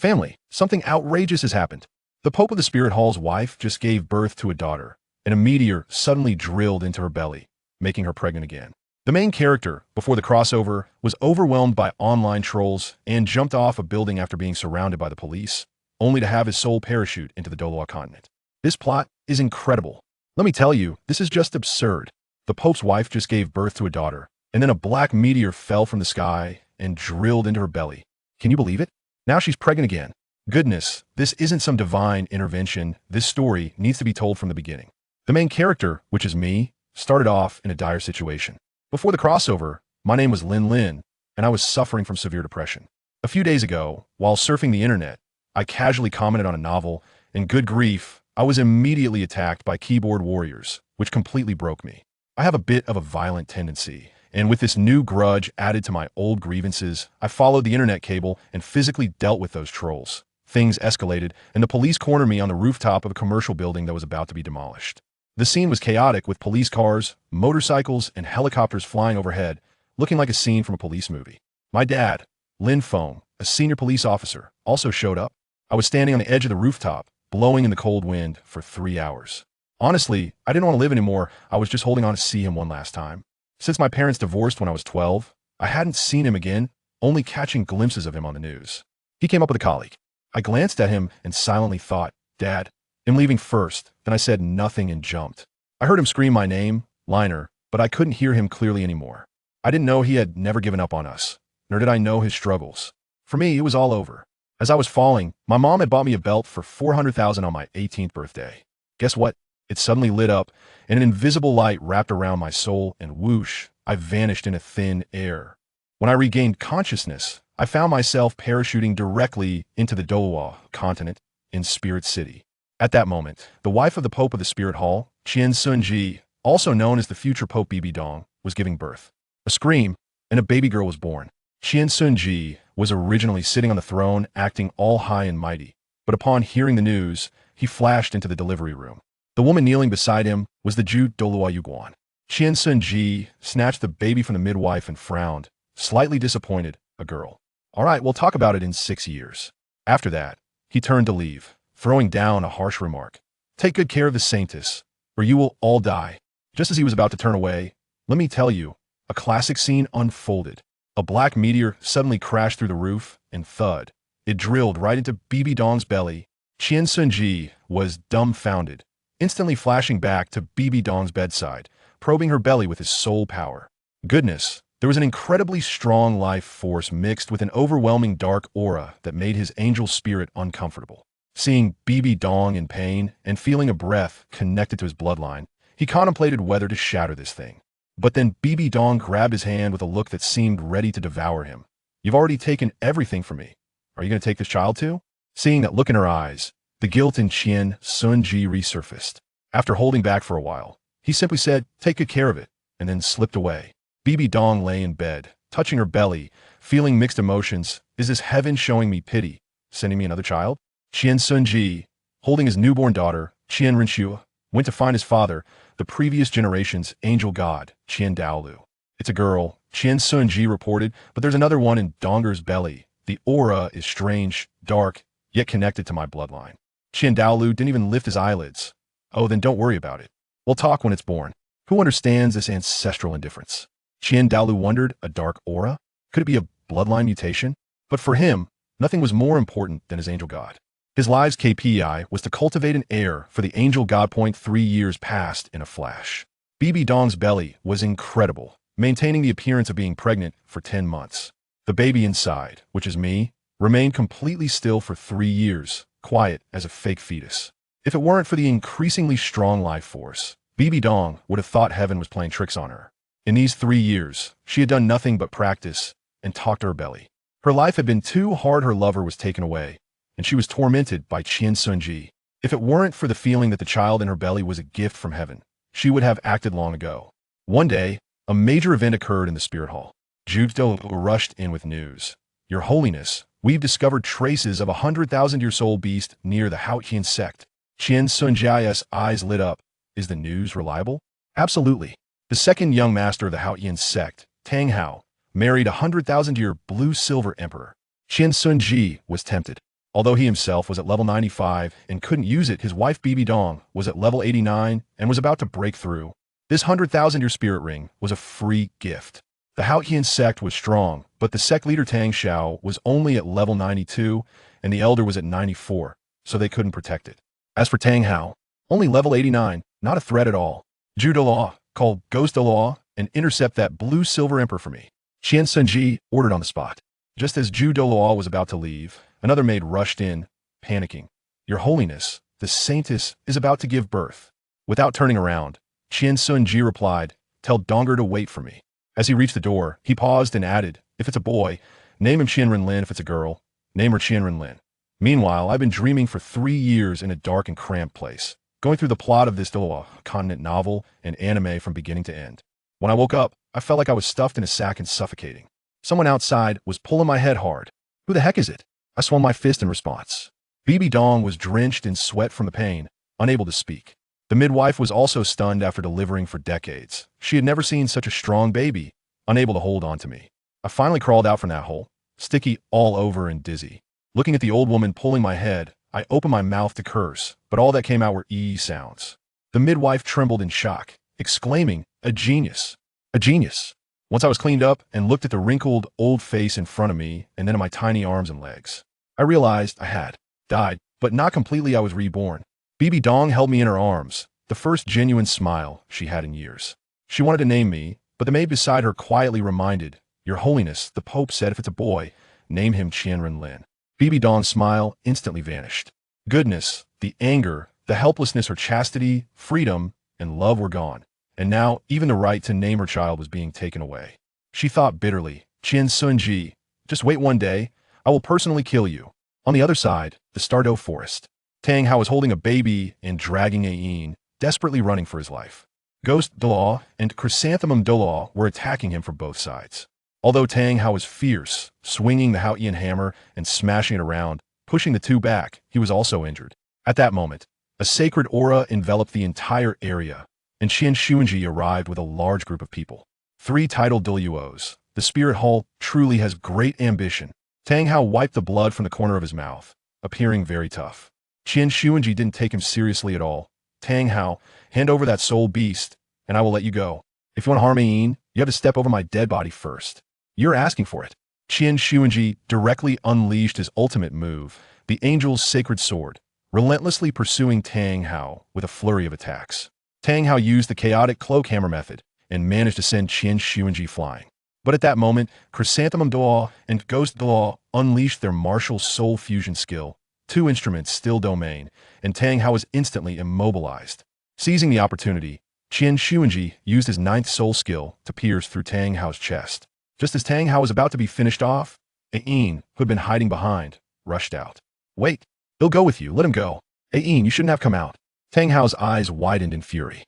Family, something outrageous has happened. The Pope of the Spirit Hall's wife just gave birth to a daughter, and a meteor suddenly drilled into her belly, making her pregnant again. The main character, before the crossover, was overwhelmed by online trolls and jumped off a building after being surrounded by the police, only to have his soul parachute into the Douluo continent. This plot is incredible. Let me tell you, this is just absurd. The Pope's wife just gave birth to a daughter, and then a black meteor fell from the sky and drilled into her belly. Can you believe it? Now she's pregnant again. Goodness, this isn't some divine intervention. This story needs to be told from the beginning. The main character, which is me, started off in a dire situation. Before the crossover, my name was LinReincarnates, and I was suffering from severe depression. A few days ago, while surfing the internet, I casually commented on a novel, and good grief, I was immediately attacked by keyboard warriors, which completely broke me. I have a bit of a violent tendency, and with this new grudge added to my old grievances, I followed the internet cable and physically dealt with those trolls. Things escalated, and the police cornered me on the rooftop of a commercial building that was about to be demolished. The scene was chaotic with police cars, motorcycles, and helicopters flying overhead, looking like a scene from a police movie. My dad, Lin Feng, a senior police officer, also showed up. I was standing on the edge of the rooftop, blowing in the cold wind for 3 hours. Honestly, I didn't want to live anymore. I was just holding on to see him one last time. Since my parents divorced when I was 12, I hadn't seen him again, only catching glimpses of him on the news. He came up with a colleague. I glanced at him and silently thought, "Dad, I'm leaving first." Then I said nothing and jumped. I heard him scream my name, Liner, but I couldn't hear him clearly anymore. I didn't know he had never given up on us, nor did I know his struggles. For me, it was all over. As I was falling, my mom had bought me a belt for $400,000 on my 18th birthday. Guess what? It suddenly lit up, and an invisible light wrapped around my soul, and whoosh, I vanished into thin air. When I regained consciousness, I found myself parachuting directly into the Douluo continent in Spirit City. At that moment, the wife of the Pope of the Spirit Hall, Qian, also known as the future Pope Bibi Dong, was giving birth. A scream, and a baby girl was born. Qian was originally sitting on the throne, acting all high and mighty, but upon hearing the news, he flashed into the delivery room. The woman kneeling beside him was the Jew Douluo Yuguan. Qian snatched the baby from the midwife and frowned, slightly disappointed, a girl. All right, we'll talk about it in 6 years. After that, he turned to leave, throwing down a harsh remark. Take good care of the saintess, or you will all die. Just as he was about to turn away, let me tell you, a classic scene unfolded. A black meteor suddenly crashed through the roof, and thud. It drilled right into Bibi Dong's belly. Qian was dumbfounded, instantly flashing back to Bibi Dong's bedside, probing her belly with his soul power. Goodness, there was an incredibly strong life force mixed with an overwhelming dark aura that made his angel spirit uncomfortable. Seeing Bibi Dong in pain and feeling a breath connected to his bloodline, he contemplated whether to shatter this thing. But then Bibi Dong grabbed his hand with a look that seemed ready to devour him. You've already taken everything from me. Are you going to take this child too? Seeing that look in her eyes, the guilt in Qian resurfaced. After holding back for a while, he simply said, take good care of it, and then slipped away. Bibi Dong lay in bed, touching her belly, feeling mixed emotions. Is this heaven showing me pity, sending me another child? Qian, holding his newborn daughter, Dalu, went to find his father, the previous generation's angel god, Dalu. It's a girl, Qian reported, but there's another one in Donger's belly. The aura is strange, dark, yet connected to my bloodline. Dalu didn't even lift his eyelids. Oh, then don't worry about it. We'll talk when it's born. Who understands this ancestral indifference? Dalu wondered, a dark aura? Could it be a bloodline mutation? But for him, nothing was more important than his angel god. His life's KPI was to cultivate an heir for the angel god. 3 years passed in a flash. Bibi Dong's belly was incredible, maintaining the appearance of being pregnant for 10 months. The baby inside, which is me, remained completely still for 3 years, quiet as a fake fetus. If it weren't for the increasingly strong life force, Bibi Dong would have thought heaven was playing tricks on her. In these 3 years, she had done nothing but practice and talk to her belly. Her life had been too hard. Her lover was taken away, and she was tormented by Qian. If it weren't for the feeling that the child in her belly was a gift from heaven, she would have acted long ago. One day, a major event occurred in the Spirit Hall. Douluo rushed in with news. Your Holiness, we've discovered traces of a 100,000-year-old beast near the Haotian sect. Qian's eyes lit up. Is the news reliable? Absolutely. The second young master of the Haotian sect, Tang Hao, married a 100,000-year blue-silver emperor. Qian was tempted. Although he himself was at level 95 and couldn't use it, his wife Bibi Dong was at level 89 and was about to break through. This 100,000-year spirit ring was a free gift. The Haotian sect was strong, but the sect leader Tang Xiao was only at level 92 and the elder was at 94, so they couldn't protect it. As for Tang Hao, only level 89, not a threat at all. Douluo called Ghost Douluo and intercept that blue-silver emperor for me. Qian Renlin ordered on the spot. Just as Douluo was about to leave, another maid rushed in, panicking. Your Holiness, the Saintess is about to give birth. Without turning around, Qian Renlin replied, tell Donger to wait for me. As he reached the door, he paused and added, if it's a boy, name him QianRenlin. If it's a girl, name her QianRenlin. Meanwhile, I've been dreaming for 3 years in a dark and cramped place, going through the plot of this Douluo Continent novel and anime from beginning to end. When I woke up, I felt like I was stuffed in a sack and suffocating. Someone outside was pulling my head hard. Who the heck is it? I swung my fist in response. Bibi Dong was drenched in sweat from the pain, unable to speak. The midwife was also stunned after delivering for decades. She had never seen such a strong baby, unable to hold on to me. I finally crawled out from that hole, sticky all over and dizzy. Looking at the old woman pulling my head, I opened my mouth to curse, but all that came out were sounds. The midwife trembled in shock, exclaiming, a genius. A genius. Once I was cleaned up and looked at the wrinkled, old face in front of me and then at my tiny arms and legs, I realized I had died, but not completely. I was reborn. Bibi Dong held me in her arms, the first genuine smile she had in years. She wanted to name me, but the maid beside her quietly reminded, Your Holiness, the Pope said if it's a boy, name him QianRenlin. Bibi Dong's smile instantly vanished. Goodness, the anger, the helplessness, her chastity, freedom, and love were gone. And now, even the right to name her child was being taken away. She thought bitterly, Qian Renlin, just wait one day, I will personally kill you. On the other side, the Stardew Forest. Tang Hao was holding a baby and dragging Ain, desperately running for his life. Ghost Douluo and Chrysanthemum Douluo were attacking him from both sides. Although Tang Hao was fierce, swinging the Haotian hammer and smashing it around, pushing the two back, he was also injured. At that moment, a sacred aura enveloped the entire area, and Qian Renlin arrived with a large group of people. 3 titled Douluos. The spirit hall truly has great ambition. Tang Hao wiped the blood from the corner of his mouth, appearing very tough. Qian Renlin didn't take him seriously at all. Tang Hao, hand over that soul beast, and I will let you go. If you want to harm Ain, you have to step over my dead body first. You're asking for it. Qian Renlin directly unleashed his ultimate move, the Angel's Sacred Sword, relentlessly pursuing Tang Hao with a flurry of attacks. Tang Hao used the chaotic cloak hammer method and managed to send Qian Renlin flying. But at that moment, Chrysanthemum Douluo and Ghost Douluo unleashed their martial soul fusion skill, 2 instruments still domain, and Tang Hao was instantly immobilized. Seizing the opportunity, Qian Renlin used his 9th soul skill to pierce through Tang Hao's chest. Just as Tang Hao was about to be finished off, Ain, who had been hiding behind, rushed out. Wait, he'll go with you, let him go. Ain, you shouldn't have come out. Tang Hao's eyes widened in fury.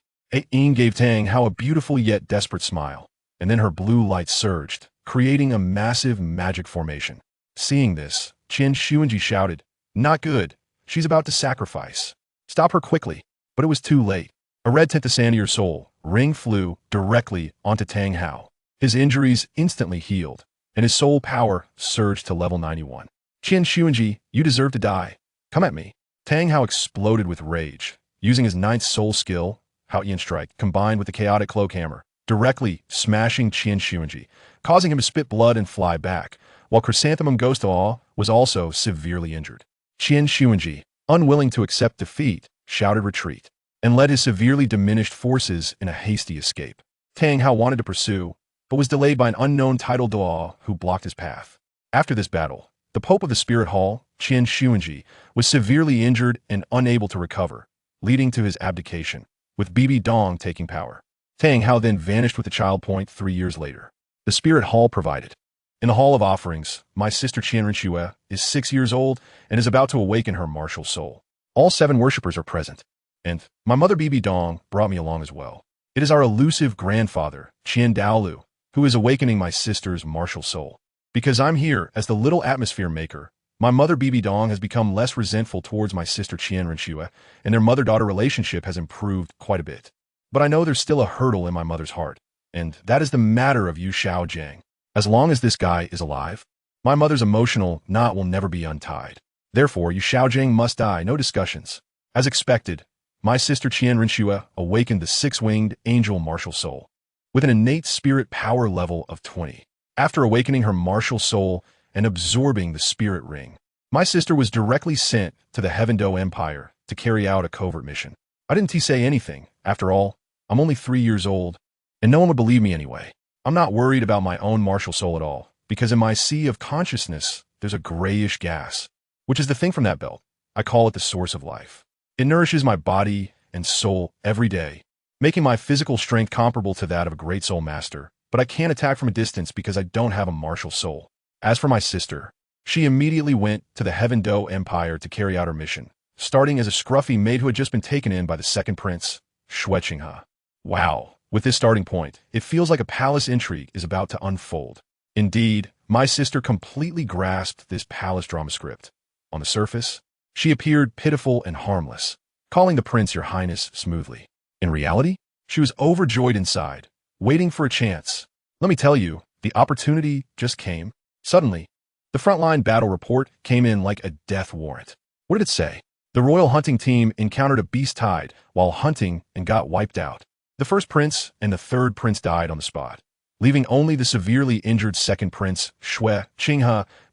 Ain gave Tang Hao a beautiful yet desperate smile, and then her blue light surged, creating a massive magic formation. Seeing this, Qian Renlin shouted, Not good. She's about to sacrifice. Stop her quickly. But it was too late. A red Tentasanir soul ring flew directly onto Tang Hao. His injuries instantly healed, and his soul power surged to level 91. Qian Renlin, you deserve to die. Come at me. Tang Hao exploded with rage, using his 9th soul skill, Haotian Strike, combined with the chaotic cloak hammer, directly smashing Qian Renlin, causing him to spit blood and fly back, while Chrysanthemum Ghost Douluo was also severely injured. Qian Renlin, unwilling to accept defeat, shouted retreat, and led his severely diminished forces in a hasty escape. Tang Hao wanted to pursue, but was delayed by an unknown titled Douluo who blocked his path. After this battle, the Pope of the Spirit Hall, Qian Renlin, was severely injured and unable to recover, leading to his abdication, with Bibi Dong taking power. Tang Hao then vanished with the child point 3 years later. The Spirit Hall provided. In the Hall of Offerings, my sister QianRenlin is 6 years old and is about to awaken her martial soul. All 7 worshippers are present, and my mother Bibi Dong brought me along as well. It is our elusive grandfather, Qian Dalu, who is awakening my sister's martial soul. Because I'm here as the little atmosphere maker, my mother Bibi Dong has become less resentful towards my sister QianRenlin, and their mother-daughter relationship has improved quite a bit. But I know there's still a hurdle in my mother's heart, and that is the matter of Yu Xiaojiang. As long as this guy is alive, my mother's emotional knot will never be untied. Therefore, Yu Xiaojing must die, no discussions. As expected, my sister Qian Renlin awakened the six-winged angel martial soul with an innate spirit power level of 20. After awakening her martial soul and absorbing the spirit ring, my sister was directly sent to the Heaven-Do Empire to carry out a covert mission. I didn't say anything. After all, I'm only 3 years old, and no one would believe me anyway. I'm not worried about my own martial soul at all, because in my sea of consciousness, there's a grayish gas, which is the thing from that belt. I call it the source of life. It nourishes my body and soul every day, making my physical strength comparable to that of a great soul master, but I can't attack from a distance because I don't have a martial soul. As for my sister, she immediately went to the Heaven-Do Empire to carry out her mission, starting as a scruffy maid who had just been taken in by the second prince, Shrek. Wow, with this starting point, it feels like a palace intrigue is about to unfold. Indeed, my sister completely grasped this palace drama script. On the surface, she appeared pitiful and harmless, calling the prince your highness smoothly. In reality, she was overjoyed inside, waiting for a chance. Let me tell you, the opportunity just came. Suddenly, the frontline battle report came in like a death warrant. What did it say? The royal hunting team encountered a beast tide while hunting and got wiped out. The first prince and the third prince died on the spot, leaving only the severely injured second prince, Shrek,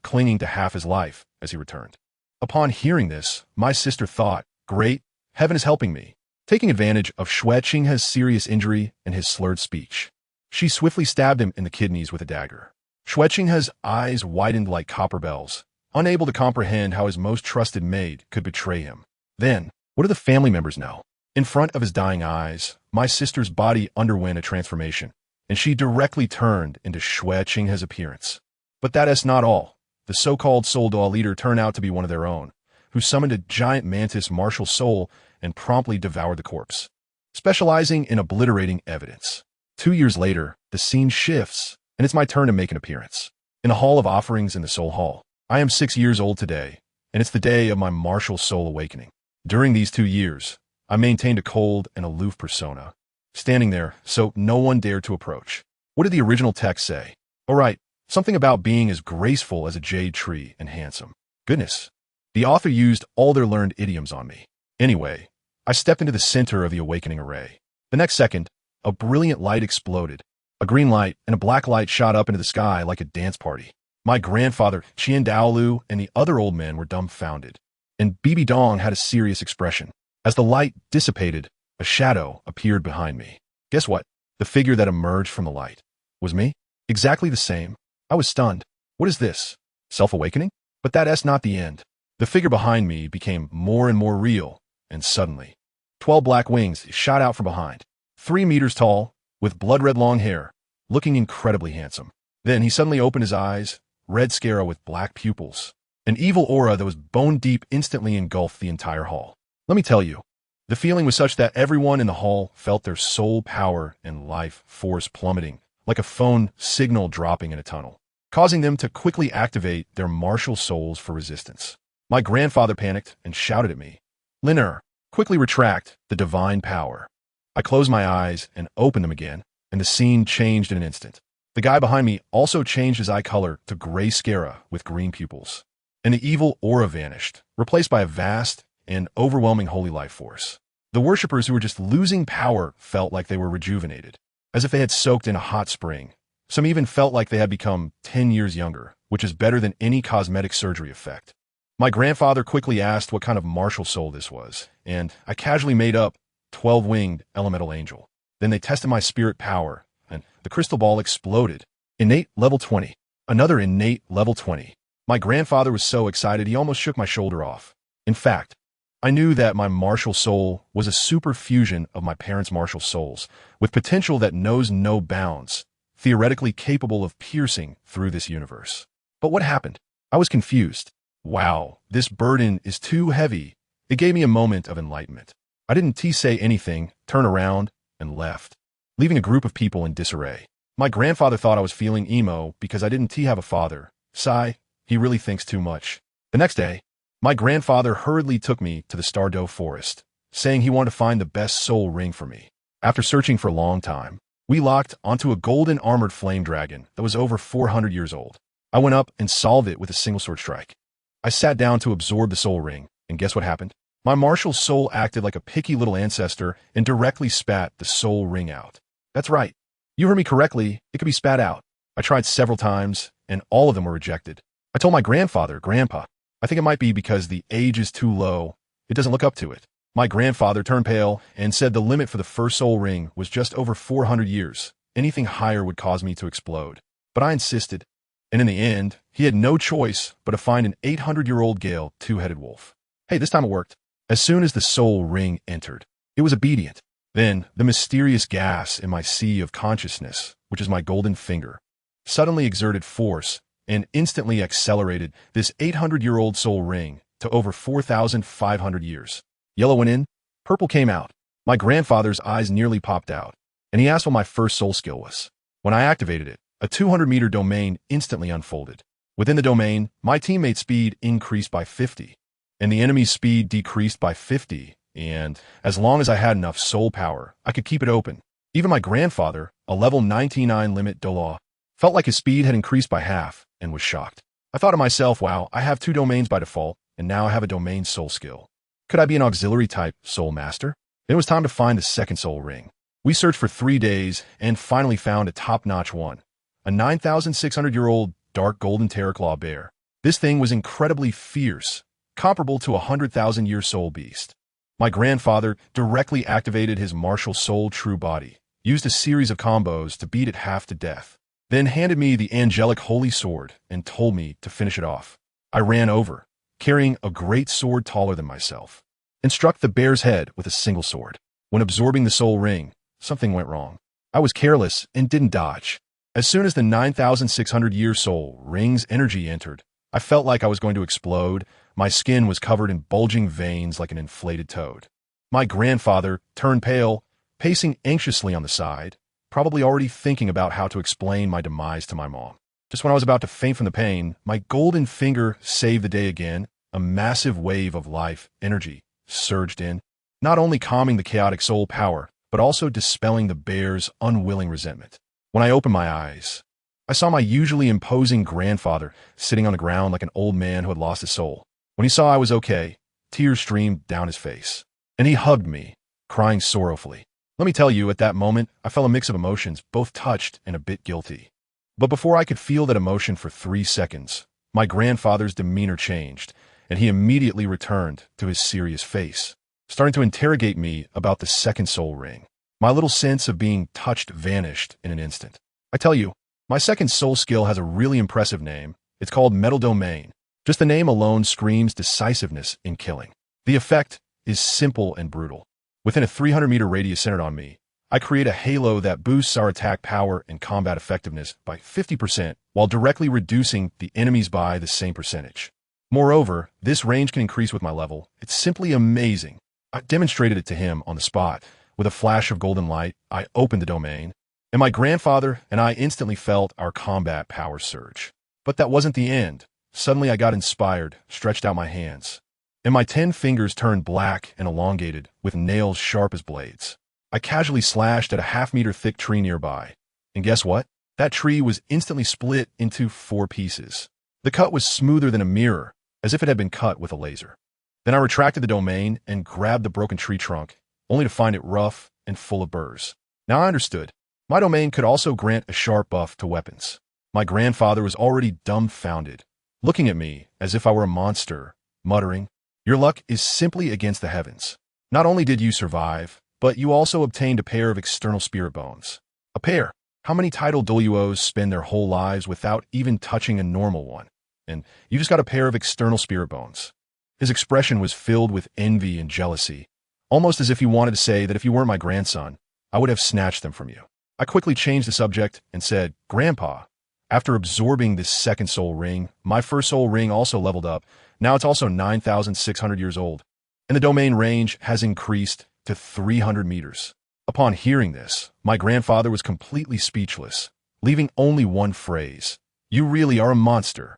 clinging to half his life as he returned. Upon hearing this, my sister thought, great, heaven is helping me. Taking advantage of Shrek serious injury and his slurred speech, she swiftly stabbed him in the kidneys with a dagger. Shrek eyes widened like copper bells, unable to comprehend how his most trusted maid could betray him. Then, what do the family members know? In front of his dying eyes, my sister's body underwent a transformation, and she directly turned into Shrek appearance. But that is not all. The so-called Douluo leader turned out to be one of their own, who summoned a giant mantis martial soul and promptly devoured the corpse, specializing in obliterating evidence. 2 years later, the scene shifts, and it's my turn to make an appearance. In the Hall of Offerings in the Soul Hall, I am 6 years old today, and it's the day of my martial soul awakening. During these 2 years, I maintained a cold and aloof persona, standing there so no one dared to approach. What did the original text say? All right, something about being as graceful as a jade tree and handsome. Goodness, the author used all their learned idioms on me. Anyway, I stepped into the center of the awakening array. The next second, a brilliant light exploded. A green light and a black light shot up into the sky like a dance party. My grandfather, Dalu, and the other old men were dumbfounded, and Bibi Dong had a serious expression. As the light dissipated, a shadow appeared behind me. Guess what? The figure that emerged from the light was me. Exactly the same. I was stunned. What is this? Self-awakening? But that's not the end. The figure behind me became more and more real, and suddenly, 12 black wings shot out from behind. 3 meters tall, with blood-red long hair, looking incredibly handsome. Then he suddenly opened his eyes, red scara with black pupils. An evil aura that was bone-deep instantly engulfed the entire hall. Let me tell you, the feeling was such that everyone in the hall felt their soul power and life force plummeting, like a phone signal dropping in a tunnel, causing them to quickly activate their martial souls for resistance. My grandfather panicked and shouted at me, quickly retract the divine power. I closed my eyes and opened them again, and the scene changed in an instant. The guy behind me also changed his eye color to gray scara with green pupils, and the evil aura vanished, replaced by a vast and overwhelming holy life force. The worshippers who were just losing power felt like they were rejuvenated, as if they had soaked in a hot spring. Some even felt like they had become 10 years younger, which is better than any cosmetic surgery effect. My grandfather quickly asked what kind of martial soul this was, and I casually made up 12-winged elemental angel. Then they tested my spirit power, and the crystal ball exploded. Innate level 20. Another innate level 20. My grandfather was so excited he almost shook my shoulder off. In fact, I knew that my martial soul was a super fusion of my parents' martial souls, with potential that knows no bounds, theoretically capable of piercing through this universe. But what happened? I was confused. Wow, this burden is too heavy. It gave me a moment of enlightenment. I didn't say anything, turned around, and left, leaving a group of people in disarray. My grandfather thought I was feeling emo because I didn't have a father. Sigh, he really thinks too much. The next day, my grandfather hurriedly took me to the Stardow Forest, saying he wanted to find the best soul ring for me. After searching for a long time, we locked onto a golden armored flame dragon that was over 400 years old. I went up and solved it with a single sword strike. I sat down to absorb the soul ring, and guess what happened? My martial soul acted like a picky little ancestor and directly spat the soul ring out. That's right. You heard me correctly, it could be spat out. I tried several times, and all of them were rejected. I told my grandfather, Grandpa, I think it might be because the age is too low. It doesn't look up to it. My grandfather turned pale and said the limit for the first soul ring was just over 400 years. Anything higher would cause me to explode. But I insisted. And in the end, he had no choice but to find an 800-year-old Gale two-headed wolf. Hey, this time it worked. As soon as the soul ring entered, it was obedient. Then, the mysterious gas in my sea of consciousness, which is my golden finger, suddenly exerted force and instantly accelerated this 800-year-old soul ring to over 4,500 years. Yellow went in, purple came out. My grandfather's eyes nearly popped out, and he asked what my first soul skill was. When I activated it, a 200-meter domain instantly unfolded. Within the domain, my teammate's speed increased by 50, and the enemy's speed decreased by 50, and as long as I had enough soul power, I could keep it open. Even my grandfather, a level 99 limit Douluo, felt like his speed had increased by half and was shocked. I thought to myself, wow, I have 2 domains by default, and now I have a domain soul skill. Could I be an auxiliary type soul master? It was time to find the second soul ring. We searched for 3 days and finally found a top-notch one. A 9,600-year-old dark golden terraclaw bear. This thing was incredibly fierce, comparable to a 100,000-year soul beast. My grandfather directly activated his martial soul true body, used a series of combos to beat it half to death, then handed me the angelic holy sword and told me to finish it off. I ran over, carrying a great sword taller than myself, and struck the bear's head with a single sword. When absorbing the soul ring, something went wrong. I was careless and didn't dodge. As soon as the 9,600-year soul ring's energy entered, I felt like I was going to explode. My skin was covered in bulging veins like an inflated toad. My grandfather turned pale, pacing anxiously on the side, probably already thinking about how to explain my demise to my mom. Just when I was about to faint from the pain, my golden finger saved the day again. A massive wave of life energy surged in, not only calming the chaotic soul power, but also dispelling the bear's unwilling resentment. When I opened my eyes, I saw my usually imposing grandfather sitting on the ground like an old man who had lost his soul. When he saw I was okay, tears streamed down his face, and he hugged me, crying sorrowfully. Let me tell you, at that moment, I felt a mix of emotions, both touched and a bit guilty. But before I could feel that emotion for 3 seconds, my grandfather's demeanor changed, and he immediately returned to his serious face, starting to interrogate me about the second soul ring. My little sense of being touched vanished in an instant. I tell you, my second soul skill has a really impressive name. It's called Metal Domain. Just the name alone screams decisiveness in killing. The effect is simple and brutal. Within a 300-meter radius centered on me, I create a halo that boosts our attack power and combat effectiveness by 50% while directly reducing the enemies by the same percentage. Moreover, this range can increase with my level. It's simply amazing. I demonstrated it to him on the spot. With a flash of golden light, I opened the domain, and my grandfather and I instantly felt our combat power surge. But that wasn't the end. Suddenly I got inspired, stretched out my hands, and my 10 fingers turned black and elongated with nails sharp as blades. I casually slashed at a half-meter thick tree nearby, and guess what? That tree was instantly split into 4 pieces. The cut was smoother than a mirror, as if it had been cut with a laser. Then I retracted the domain and grabbed the broken tree trunk, only to find it rough and full of burrs. Now I understood. My domain could also grant a sharp buff to weapons. My grandfather was already dumbfounded, looking at me as if I were a monster, muttering, "Your luck is simply against the heavens. Not only did you survive, but you also obtained a pair of external spirit bones." A pair? How many title Douluos spend their whole lives without even touching a normal one? And you just got a pair of external spirit bones. His expression was filled with envy and jealousy, almost as if he wanted to say that if you weren't my grandson, I would have snatched them from you. I quickly changed the subject and said, "Grandpa, after absorbing this second soul ring, my first soul ring also leveled up. Now it's also 9,600 years old, and the domain range has increased to 300 meters. Upon hearing this, my grandfather was completely speechless, leaving only one phrase, "You really are a monster."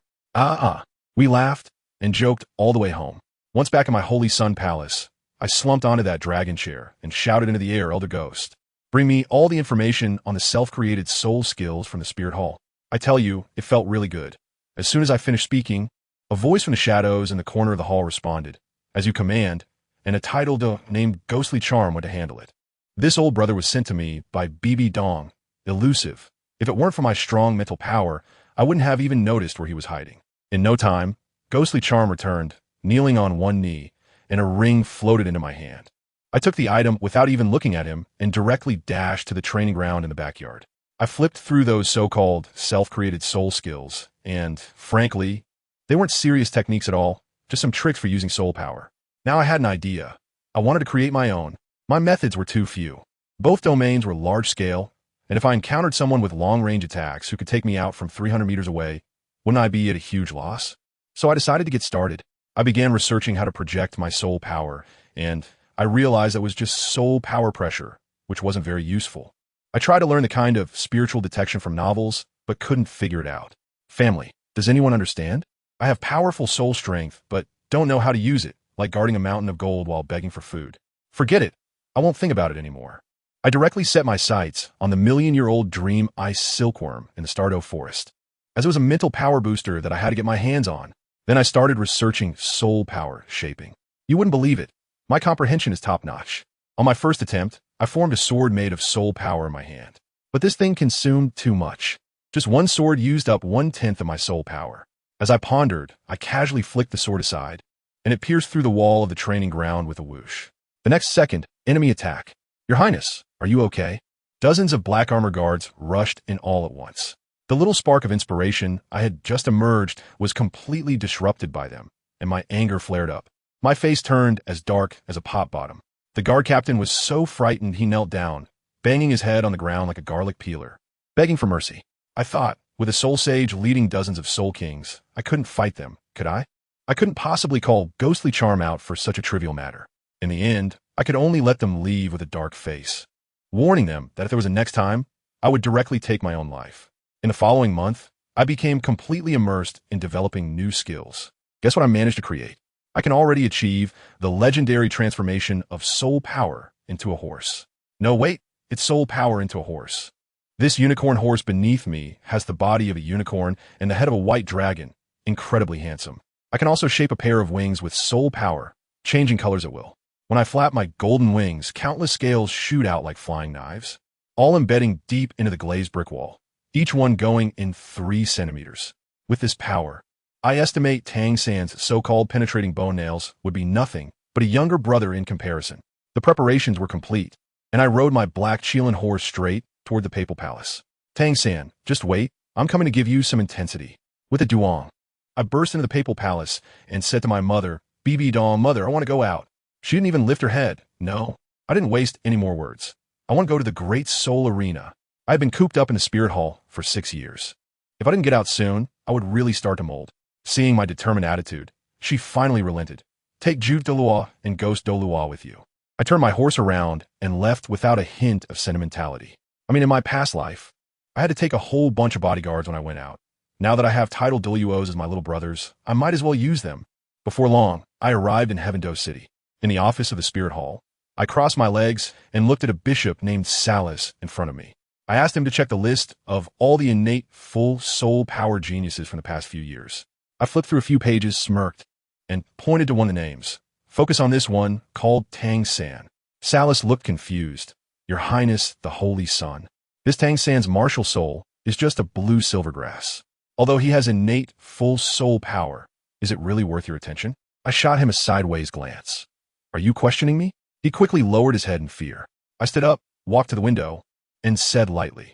We laughed and joked all the way home. Once back in my Holy Sun Palace, I slumped onto that dragon chair and shouted into the air, "Elder Ghost, bring me all the information on the self-created soul skills from the Spirit Hall." I tell you, it felt really good. As soon as I finished speaking, A voice from the shadows in the corner of the hall responded, "As you command," and a title named Ghostly Charm went to handle it. This old brother was sent to me by Bibi Dong, elusive. If it weren't for my strong mental power, I wouldn't have even noticed where he was hiding. In no time, Ghostly Charm returned, kneeling on one knee, and a ring floated into my hand. I took the item without even looking at him and directly dashed to the training ground in the backyard. I flipped through those so-called self-created soul skills, and, frankly, they weren't serious techniques at all, just some tricks for using soul power. Now I had an idea. I wanted to create my own. My methods were too few. Both domains were large-scale, and if I encountered someone with long-range attacks who could take me out from 300 meters away, wouldn't I be at a huge loss? So I decided to get started. I began researching how to project my soul power, and I realized that was just soul power pressure, which wasn't very useful. I tried to learn the kind of spiritual detection from novels, but couldn't figure it out. Family, does anyone understand? I have powerful soul strength, but don't know how to use it, like guarding a mountain of gold while begging for food. Forget it. I won't think about it anymore. I directly set my sights on the million-year-old dream ice silkworm in the Stardew Forest, as it was a mental power booster that I had to get my hands on. Then I started researching soul power shaping. You wouldn't believe it. My comprehension is top-notch. On my first attempt, I formed a sword made of soul power in my hand. But this thing consumed too much. Just one sword used up 1/10 of my soul power. As I pondered, I casually flicked the sword aside, and it pierced through the wall of the training ground with a whoosh. The next second, enemy attack. Your Highness, are you okay? Dozens of black armor guards rushed in all at once. The little spark of inspiration I had just emerged was completely disrupted by them, and my anger flared up. My face turned as dark as a pot bottom. The guard captain was so frightened he knelt down, banging his head on the ground like a garlic peeler, begging for mercy. I thought, with a soul sage leading dozens of soul kings, I couldn't fight them, could I? I couldn't possibly call Ghostly Charm out for such a trivial matter. In the end, I could only let them leave with a dark face, warning them that if there was a next time, I would directly take my own life. In the following month, I became completely immersed in developing new skills. Guess what I managed to create? I can already achieve the legendary transformation of soul power into a horse. No, wait, it's soul power into a horse. This unicorn horse beneath me has the body of a unicorn and the head of a white dragon, incredibly handsome. I can also shape a pair of wings with soul power, changing colors at will. When I flap my golden wings, countless scales shoot out like flying knives, all embedding deep into the glazed brick wall, each one going in 3 centimeters. With this power, I estimate Tang San's so-called penetrating bone nails would be nothing but a younger brother in comparison. The preparations were complete, and I rode my black Qian horse straight toward the papal palace. Tang San, just wait, I'm coming to give you some intensity. With a duong, I burst into the papal palace and said to my mother, Bibi Dong, mother, I want to go out. She didn't even lift her head. No, I didn't waste any more words. I want to go to the great soul arena. I had been cooped up in the spirit hall for 6 years. If I didn't get out soon, I would really start to mold. Seeing my determined attitude, she finally relented. Take Douluo and Ghost Douluo with you. I turned my horse around and left without a hint of sentimentality. In my past life, I had to take a whole bunch of bodyguards when I went out. Now that I have titled Douluos as my little brothers, I might as well use them. Before long, I arrived in Heavendo City. In the office of the Spirit Hall, I crossed my legs and looked at a bishop named Salas in front of me. I asked him to check the list of all the innate full soul power geniuses from the past few years. I flipped through a few pages, smirked, and pointed to one of the names. Focus on this one, called Tang San. Salas looked confused. Your Highness, the Holy Son. This Tang San's martial soul is just a blue silvergrass. Although he has innate full soul power, is it really worth your attention? I shot him a sideways glance. Are you questioning me? He quickly lowered his head in fear. I stood up, walked to the window, and said lightly,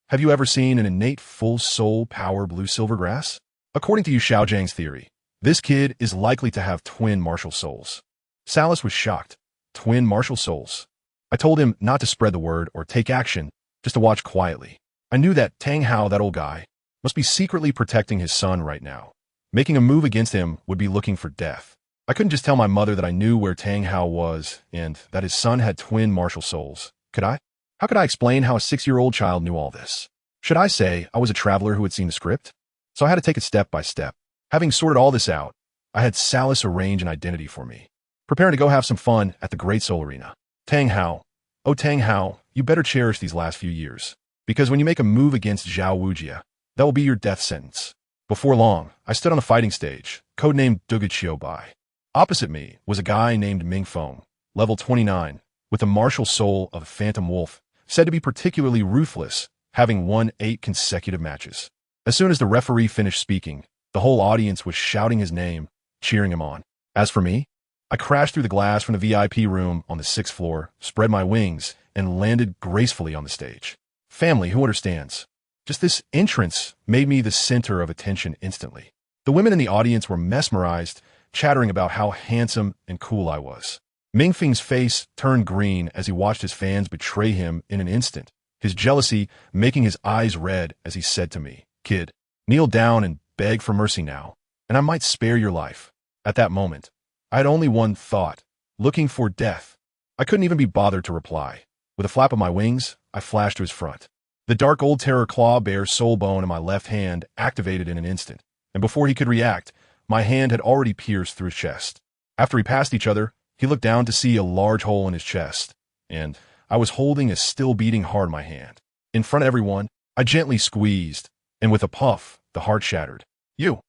have you ever seen an innate full soul power blue silvergrass? According to Yu Xiaojiang's theory, this kid is likely to have twin martial souls. Salas was shocked. Twin martial souls. I told him not to spread the word or take action, just to watch quietly. I knew that Tang Hao, that old guy, must be secretly protecting his son right now. Making a move against him would be looking for death. I couldn't just tell my mother that I knew where Tang Hao was and that his son had twin martial souls. Could I? How could I explain how a 6-year-old child knew all this? Should I say I was a traveler who had seen the script? So I had to take it step by step. Having sorted all this out, I had Salas arrange an identity for me, preparing to go have some fun at the Great Soul Arena. Tang Hao. Oh, Tang Hao, you better cherish these last few years, because when you make a move against Zhao Wujia, that will be your death sentence. Before long, I stood on the fighting stage, codenamed Duguchio Bai. Opposite me was a guy named Ming Feng, level 29, with the martial soul of a phantom wolf, said to be particularly ruthless, having won 8 consecutive matches. As soon as the referee finished speaking, the whole audience was shouting his name, cheering him on. As for me, I crashed through the glass from the VIP room on the 6th floor, spread my wings, and landed gracefully on the stage. Family, who understands? Just this entrance made me the center of attention instantly. The women in the audience were mesmerized, chattering about how handsome and cool I was. Ming Feng's face turned green as he watched his fans betray him in an instant, his jealousy making his eyes red as he said to me, "Kid, kneel down and beg for mercy now, and I might spare your life." At that moment, I had only one thought, looking for death. I couldn't even be bothered to reply. With a flap of my wings, I flashed to his front. The dark old terror claw bear soul bone in my left hand activated in an instant, and before he could react, my hand had already pierced through his chest. After we passed each other, he looked down to see a large hole in his chest, and I was holding a still beating heart in my hand. In front of everyone, I gently squeezed, and with a puff, the heart shattered. You.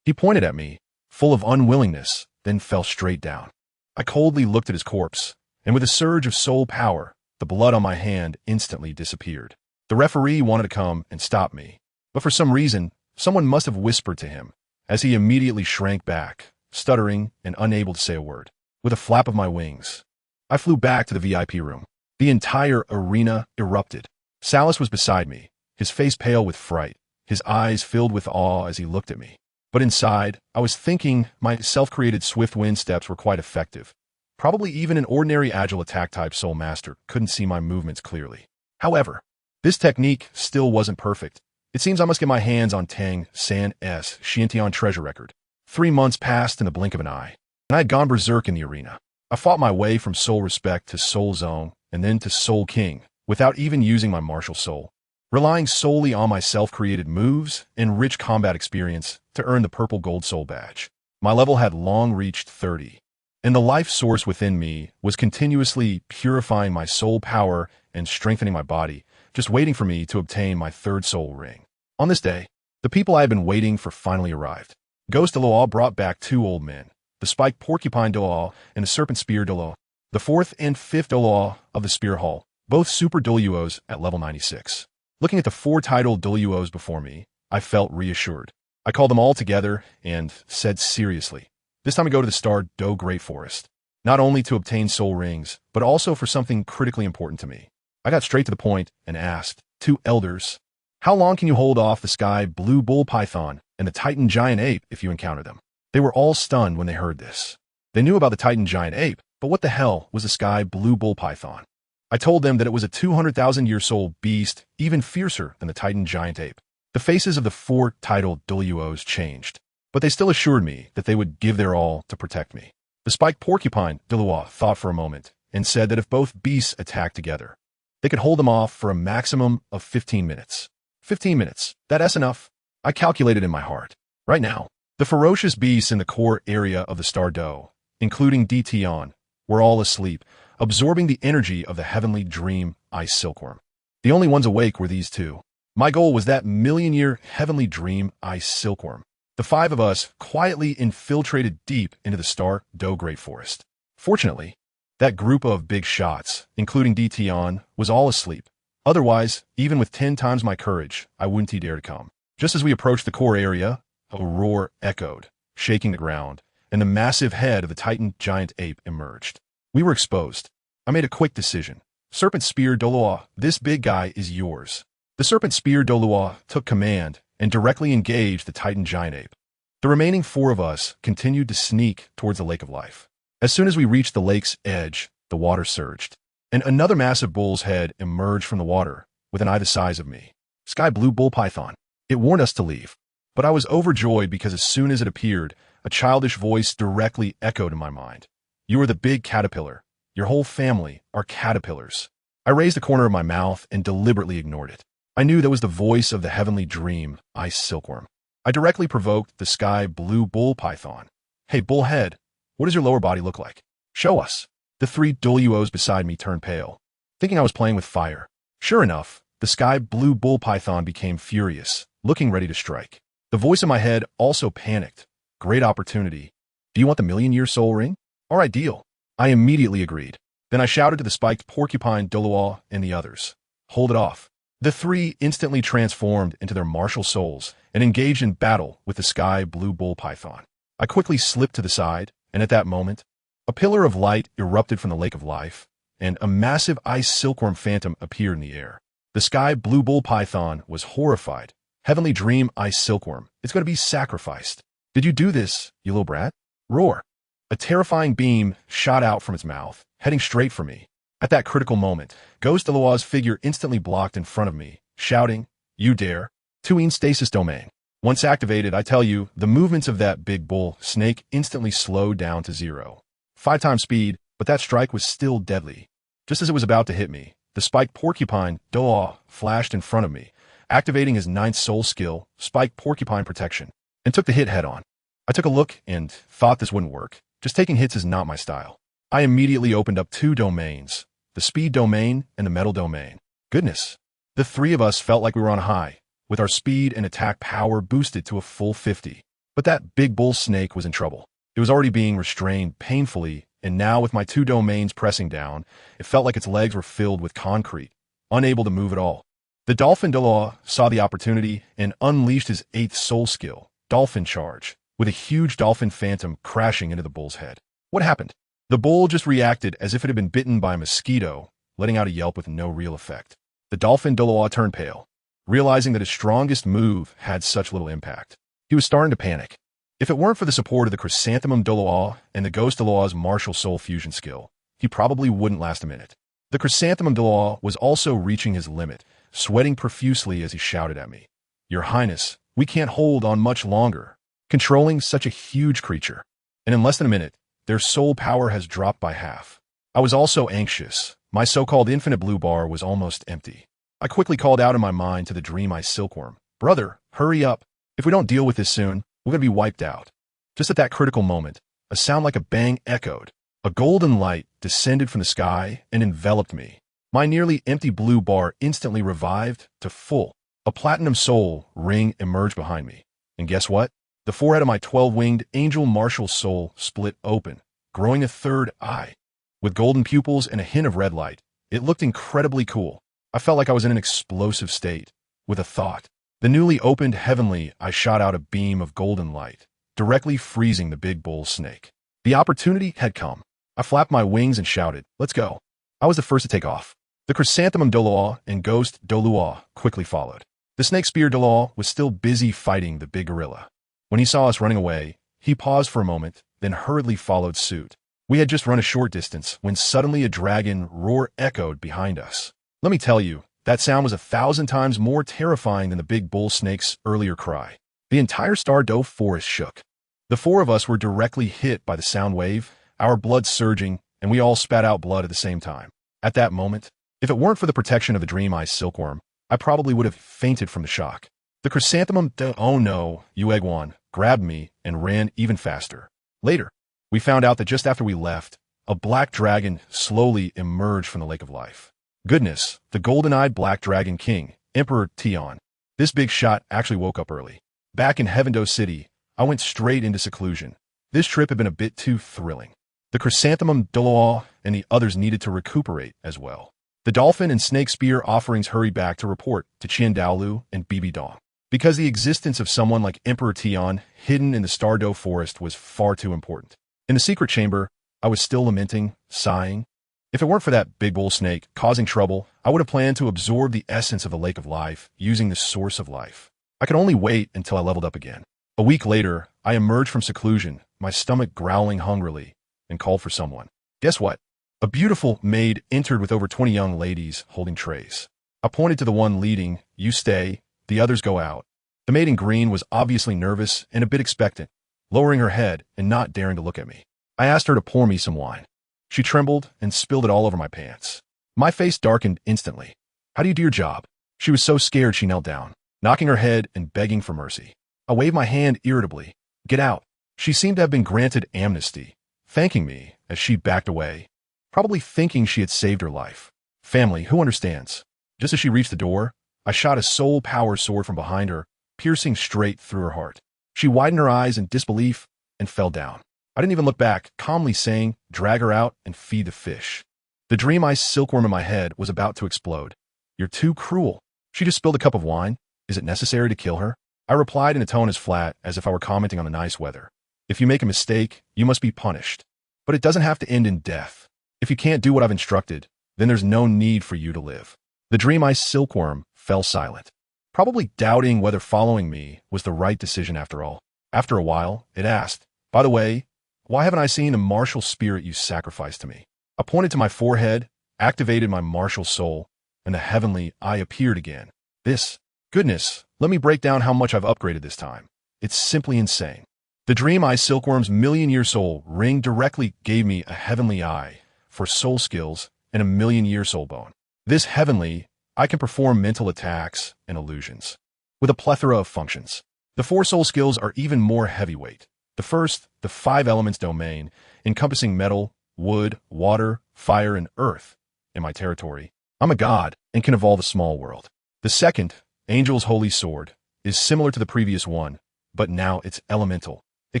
He pointed at me, full of unwillingness, then fell straight down. I coldly looked at his corpse, and with a surge of soul power, the blood on my hand instantly disappeared. The referee wanted to come and stop me, but for some reason, someone must have whispered to him, as he immediately shrank back, stuttering and unable to say a word. With a flap of my wings, I flew back to the VIP room. The entire arena erupted. Salas was beside me, his face pale with fright, his eyes filled with awe as he looked at me. But inside, I was thinking my self-created swift wind steps were quite effective. Probably even an ordinary agile attack-type soul master couldn't see my movements clearly. However, this technique still wasn't perfect. It seems I must get my hands on Tang San's Xiantian treasure record. 3 months passed in the blink of an eye, and I had gone berserk in the arena. I fought my way from Soul Respect to Soul Zone, and then to Soul King, without even using my martial soul, relying solely on my self-created moves and rich combat experience to earn the purple gold soul badge. My level had long reached 30, and the life source within me was continuously purifying my soul power and strengthening my body, just waiting for me to obtain my 3rd soul ring. On this day, the people I had been waiting for finally arrived. Ghost Douluo brought back 2 old men, the spiked porcupine Douluo and the serpent spear Douluo, the 4th and 5th Douluo of the Spear Hall, both super Douluos at level 96. Looking at the 4 titled Douluos before me, I felt reassured. I called them all together and said seriously, "This time I go to the Star Do Great Forest, not only to obtain soul rings, but also for something critically important to me." I got straight to the point and asked 2 elders, "How long can you hold off the sky blue bull python and the titan giant ape if you encounter them?" They were all stunned when they heard this. They knew about the titan giant ape, but what the hell was the sky blue bull python? I told them that it was a 200,000-year-old beast, even fiercer than the titan giant ape. The faces of the 4 titled Douluos changed, but they still assured me that they would give their all to protect me. The spiked porcupine Douluo thought for a moment and said that if both beasts attacked together, they could hold them off for a maximum of 15 minutes. 15 minutes, that's enough. I calculated in my heart. Right now, the ferocious beasts in the core area of the Star Do, including Tion, were all asleep, absorbing the energy of the heavenly dream ice silkworm. The only ones awake were these 2. My goal was that million-year heavenly dream ice silkworm. The 5 of us quietly infiltrated deep into the Star Do Great Forest. Fortunately, that group of big shots, including Tion, was all asleep. Otherwise, even with 10 times my courage, I wouldn't dare to come. Just as we approached the core area, a roar echoed, shaking the ground, and the massive head of the titan giant ape emerged. We were exposed. I made a quick decision. Serpent Spear Douluo, this big guy is yours. The Serpent Spear Douluo took command and directly engaged the titan giant ape. The remaining 4 of us continued to sneak towards the Lake of Life. As soon as we reached the lake's edge, the water surged, and another massive bull's head emerged from the water, with an eye the size of me. Sky blue bull python. It warned us to leave, but I was overjoyed because as soon as it appeared, a childish voice directly echoed in my mind. "You are the big caterpillar. Your whole family are caterpillars." I raised the corner of my mouth and deliberately ignored it. I knew that was the voice of the heavenly dream ice silkworm. I directly provoked the sky blue bull python. "Hey, bullhead, what does your lower body look like? Show us." The 3 Douluos beside me turned pale, thinking I was playing with fire. Sure enough, the sky blue bull python became furious, looking ready to strike. The voice in my head also panicked. Great opportunity. Do you want the million-year soul ring? All right, deal. I immediately agreed. Then I shouted to the spiked porcupine Douluo and the others. Hold it off. The three instantly transformed into their martial souls and engaged in battle with the sky blue bull python. I quickly slipped to the side, and at that moment, a pillar of light erupted from the lake of life, and a massive ice silkworm phantom appeared in the air. The sky blue bull python was horrified. Heavenly dream ice silkworm, it's going to be sacrificed. Did you do this, you little brat? Roar. A terrifying beam shot out from its mouth, heading straight for me. At that critical moment, Ghost Daluo's figure instantly blocked in front of me, shouting, "You dare!" Tuine stasis domain. Once activated, I tell you, the movements of that big bull snake instantly slowed down to 0. 5 times speed, but that strike was still deadly. Just as it was about to hit me, the spiked porcupine Douluo flashed in front of me, activating his 9th soul skill, Spiked Porcupine Protection, and took the hit head-on. I took a look and thought this wouldn't work. Just taking hits is not my style. I immediately opened up 2 domains, the speed domain and the metal domain. Goodness. The 3 of us felt like we were on a high, with our speed and attack power boosted to a full 50. But that big bull snake was in trouble. It was already being restrained painfully, and now with my 2 domains pressing down, it felt like its legs were filled with concrete, unable to move at all. The dolphin Douluo saw the opportunity and unleashed his 8th soul skill, Dolphin Charge, with a huge dolphin phantom crashing into the bull's head. What happened? The bull just reacted as if it had been bitten by a mosquito, letting out a yelp with no real effect. The dolphin Douluo turned pale, realizing that his strongest move had such little impact. He was starting to panic. If it weren't for the support of the Chrysanthemum Douluo and the Ghost Daluo's martial soul fusion skill, he probably wouldn't last a minute. The Chrysanthemum Douluo was also reaching his limit, sweating profusely as he shouted at me, "Your Highness, we can't hold on much longer." Controlling such a huge creature, and in less than a minute, their soul power has dropped by half. I was also anxious. My so-called infinite blue bar was almost empty. I quickly called out in my mind to the dream ice silkworm, "Brother, hurry up. If we don't deal with this soon, we're going to be wiped out." Just at that critical moment, a sound like a bang echoed. A golden light descended from the sky and enveloped me. My nearly empty blue bar instantly revived to full. A platinum soul ring emerged behind me. And guess what? The forehead of my 12-winged angel martial soul split open, growing a 3rd eye. With golden pupils and a hint of red light, it looked incredibly cool. I felt like I was in an explosive state. With a thought, the newly opened heavenly, I shot out a beam of golden light, directly freezing the big bull snake. The opportunity had come. I flapped my wings and shouted, "Let's go." I was the first to take off. The Chrysanthemum Douluo and Ghost Douluo quickly followed. The snake spear Douluo was still busy fighting the big gorilla. When he saw us running away, he paused for a moment, then hurriedly followed suit. We had just run a short distance when suddenly a dragon roar echoed behind us. Let me tell you, that sound was 1,000 times more terrifying than the big bull snake's earlier cry. The entire Stardoe forest shook. The 4 of us were directly hit by the sound wave, our blood surging, and we all spat out blood at the same time. At that moment, if it weren't for the protection of the dream ice silkworm, I probably would have fainted from the shock. The Chrysanthemum oh no, Yuegwan, grabbed me and ran even faster. Later, we found out that just after we left, a black dragon slowly emerged from the lake of life. Goodness, the golden-eyed black dragon king, Emperor Tian. This big shot actually woke up early. Back in Heavendoe City, I went straight into seclusion. This trip had been a bit too thrilling. The Chrysanthemum Douluo and the others needed to recuperate as well. The dolphin and snake spear offerings hurried back to report to Qian Dalu and Bibi Dong. Because the existence of someone like Emperor Tian hidden in the Stardoe forest was far too important. In the secret chamber, I was still lamenting, sighing. If it weren't for that big bull snake causing trouble, I would have planned to absorb the essence of the lake of life using the source of life. I could only wait until I leveled up again. A week later, I emerged from seclusion, my stomach growling hungrily, and called for someone. Guess what? A beautiful maid entered with over 20 young ladies holding trays. I pointed to the one leading, "You stay, the others go out." The maid in green was obviously nervous and a bit expectant, lowering her head and not daring to look at me. I asked her to pour me some wine. She trembled and spilled it all over my pants. My face darkened instantly. "How do you do your job?" She was so scared she knelt down, knocking her head and begging for mercy. I waved my hand irritably. "Get out." She seemed to have been granted amnesty, thanking me as she backed away, probably thinking she had saved her life. Family, who understands? Just as she reached the door, I shot a soul power sword from behind her, piercing straight through her heart. She widened her eyes in disbelief and fell down. I didn't even look back, calmly saying, "Drag her out and feed the fish." The dream ice silkworm in my head was about to explode. "You're too cruel. She just spilled a cup of wine. Is it necessary to kill her?" I replied in a tone as flat as if I were commenting on the nice weather. "If you make a mistake, you must be punished. But it doesn't have to end in death. If you can't do what I've instructed, then there's no need for you to live." The dream ice silkworm fell silent, probably doubting whether following me was the right decision after all. After a while, it asked, "By the way, why haven't I seen the martial spirit you sacrificed to me?" I pointed to my forehead, activated my martial soul, and the heavenly eye appeared again. Goodness, let me break down how much I've upgraded this time. It's simply insane. The dream eye silkworm's million-year soul ring directly gave me a heavenly eye for soul skills and a million-year soul bone. This heavenly, I can perform mental attacks and illusions with a plethora of functions. The 4 soul skills are even more heavyweight. The first, the 5 elements domain, encompassing metal, wood, water, fire, and earth, in my territory. I'm a god and can evolve a small world. The second, Angel's Holy Sword, is similar to the previous one, but now it's elemental. It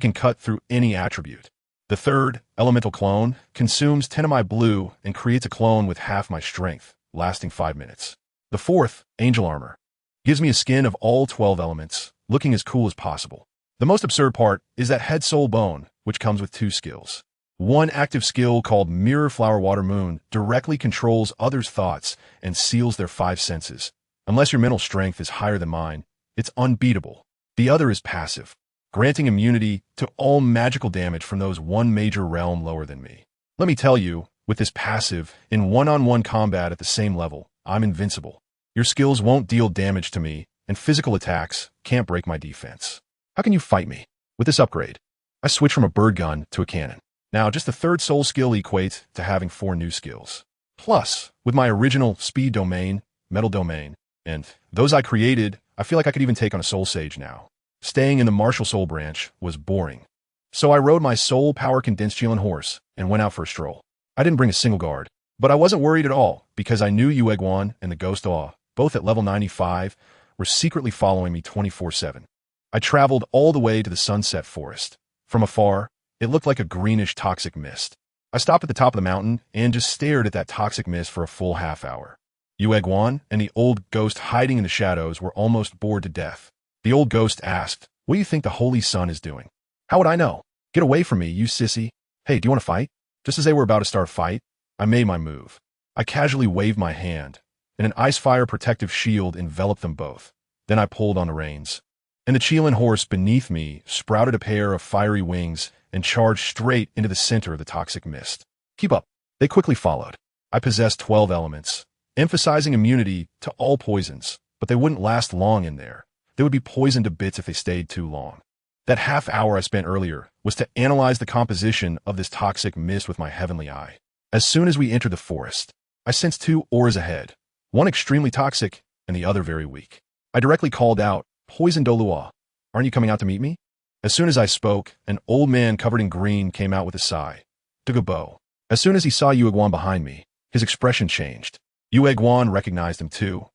can cut through any attribute. The third, Elemental Clone, consumes 10 of my blue and creates a clone with half my strength, lasting 5 minutes. The fourth, Angel Armor, gives me a skin of all 12 elements, looking as cool as possible. The most absurd part is that Head Soul Bone, which comes with 2 skills. One active skill called Mirror Flower Water Moon directly controls others' thoughts and seals their 5 senses. Unless your mental strength is higher than mine, it's unbeatable. The other is passive, granting immunity to all magical damage from those one major realm lower than me. Let me tell you, with this passive, in one-on-one combat at the same level, I'm invincible. Your skills won't deal damage to me, and physical attacks can't break my defense. How can you fight me? With this upgrade, I switch from a bird gun to a cannon. Now, just the third soul skill equates to having 4 new skills. Plus, with my original speed domain, metal domain, and those I created, I feel like I could even take on a soul sage now. Staying in the martial soul branch was boring. So I rode my soul power condensed Qian horse and went out for a stroll. I didn't bring a single guard, but I wasn't worried at all because I knew Yueguan and the Ghost Awe, both at level 95, were secretly following me 24/7. I traveled all the way to the Sunset Forest. From afar, it looked like a greenish toxic mist. I stopped at the top of the mountain and just stared at that toxic mist for a full half hour. Yueguan and the old ghost hiding in the shadows were almost bored to death. The old ghost asked, "What do you think the Holy Sun is doing?" "How would I know? Get away from me, you sissy. Hey, do you want to fight?" Just as they were about to start a fight, I made my move. I casually waved my hand, and an ice fire protective shield enveloped them both. Then I pulled on the reins, and the Qian horse beneath me sprouted a pair of fiery wings and charged straight into the center of the toxic mist. "Keep up." They quickly followed. I possessed 12 elements, emphasizing immunity to all poisons, but they wouldn't last long in there. They would be poisoned to bits if they stayed too long. That half hour I spent earlier was to analyze the composition of this toxic mist with my heavenly eye. As soon as we entered the forest, I sensed 2 auras ahead, one extremely toxic and the other very weak. I directly called out, "Poison Douluo, aren't you coming out to meet me?" As soon as I spoke, an old man covered in green came out with a sigh. Dugubo. As soon as he saw Yueguan behind me, his expression changed. Yueguan recognized him too.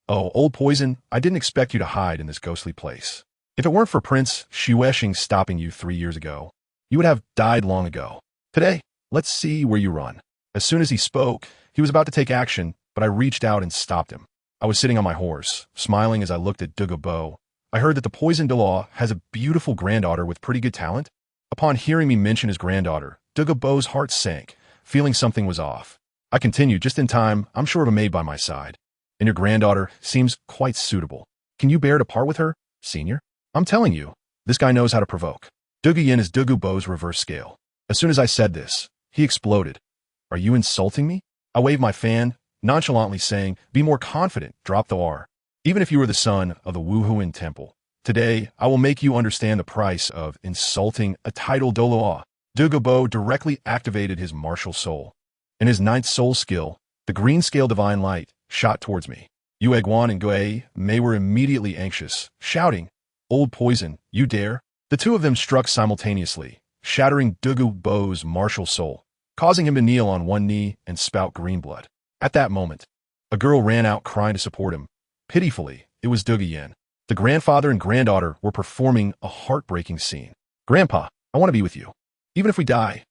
"Oh, old poison, I didn't expect you to hide in this ghostly place. If it weren't for Prince Xueshing stopping you 3 years ago, you would have died long ago. Today, let's see where you run." As soon as he spoke, he was about to take action, but I reached out and stopped him. I was sitting on my horse, smiling as I looked at Dugubo. I heard that the Poison Douluo has a beautiful granddaughter with pretty good talent. Upon hearing me mention his granddaughter, Dugubo's heart sank, feeling something was off. I continued, "Just in time, I'm sure of a maid by my side. And your granddaughter seems quite suitable. Can you bear to part with her, senior? I'm telling you, this guy knows how to provoke." Duguyin is Dugubo's reverse scale. As soon as I said this, he exploded. "Are you insulting me?" I waved my fan, nonchalantly saying, "Be more confident, drop the R. Even if you were the son of the Wuhuan Temple, today I will make you understand the price of insulting a title Douluo." Dugubo directly activated his martial soul. In his 9th soul skill, the green scale divine light shot towards me. Yueguan and Guai Mei were immediately anxious, shouting, "Old poison, you dare?" The 2 of them struck simultaneously, shattering Dugubo's martial soul, causing him to kneel on one knee and spout green blood. At that moment, a girl ran out crying to support him. Pitifully, it was Duguyin. The grandfather and granddaughter were performing a heartbreaking scene. "Grandpa, I want to be with you. Even if we die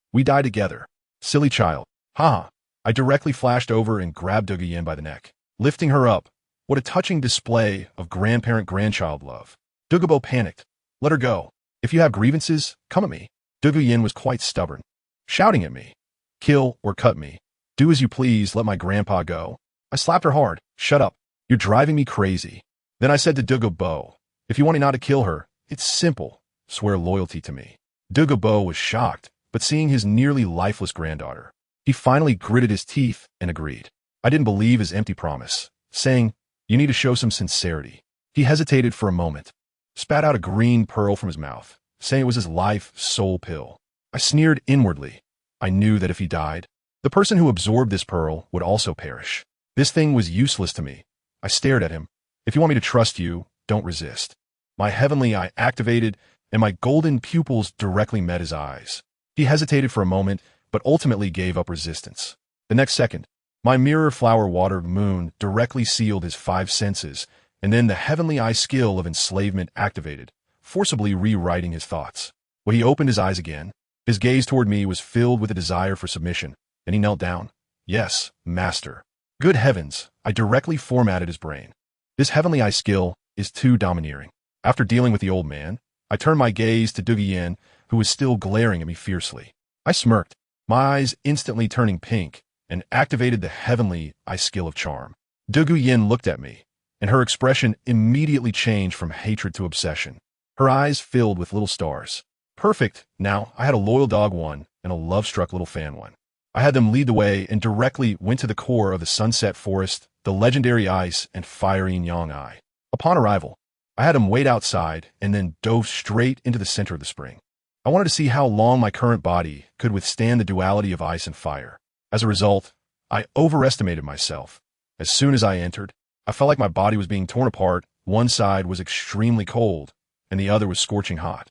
together." "Silly child. Haha." I directly flashed over and grabbed Douluo by the neck, lifting her up. What a touching display of grandparent-grandchild love. Douluo panicked. "Let her go. If you have grievances, come at me." Douluo was quite stubborn, shouting at me, "Kill or cut me. Do as you please, let my grandpa go." I slapped her hard. "Shut up. You're driving me crazy." Then I said to Douluo, "If you want not to kill her, it's simple. Swear loyalty to me." Douluo was shocked, but seeing his nearly lifeless granddaughter, he finally gritted his teeth and agreed. I didn't believe his empty promise, saying, "You need to show some sincerity." He hesitated for a moment, spat out a green pearl from his mouth, saying it was his life soul pill. I sneered inwardly. I knew that if he died, the person who absorbed this pearl would also perish. This thing was useless to me. I stared at him. "If you want me to trust you, don't resist." My heavenly eye activated, and my golden pupils directly met his eyes. He hesitated for a moment, but ultimately gave up resistance. The next second, my mirror flower watered moon directly sealed his 5 senses, and then the heavenly eye skill of enslavement activated, forcibly rewriting his thoughts. When he opened his eyes again, his gaze toward me was filled with a desire for submission, and he knelt down. "Yes, master." Good heavens, I directly formatted his brain. This heavenly eye skill is too domineering. After dealing with the old man, I turned my gaze to Douluo, who was still glaring at me fiercely. I smirked, my eyes instantly turning pink, and activated the heavenly eye skill of charm. Douluo looked at me, and her expression immediately changed from hatred to obsession. Her eyes filled with little stars. Perfect. Now I had a loyal dog one and a love-struck little fan one. I had them lead the way and directly went to the core of the sunset forest, the legendary ice and fiery Yang eye. Upon arrival, I had them wait outside and then dove straight into the center of the spring. I wanted to see how long my current body could withstand the duality of ice and fire. As a result, I overestimated myself. As soon as I entered, I felt like my body was being torn apart. One side was extremely cold, and the other was scorching hot.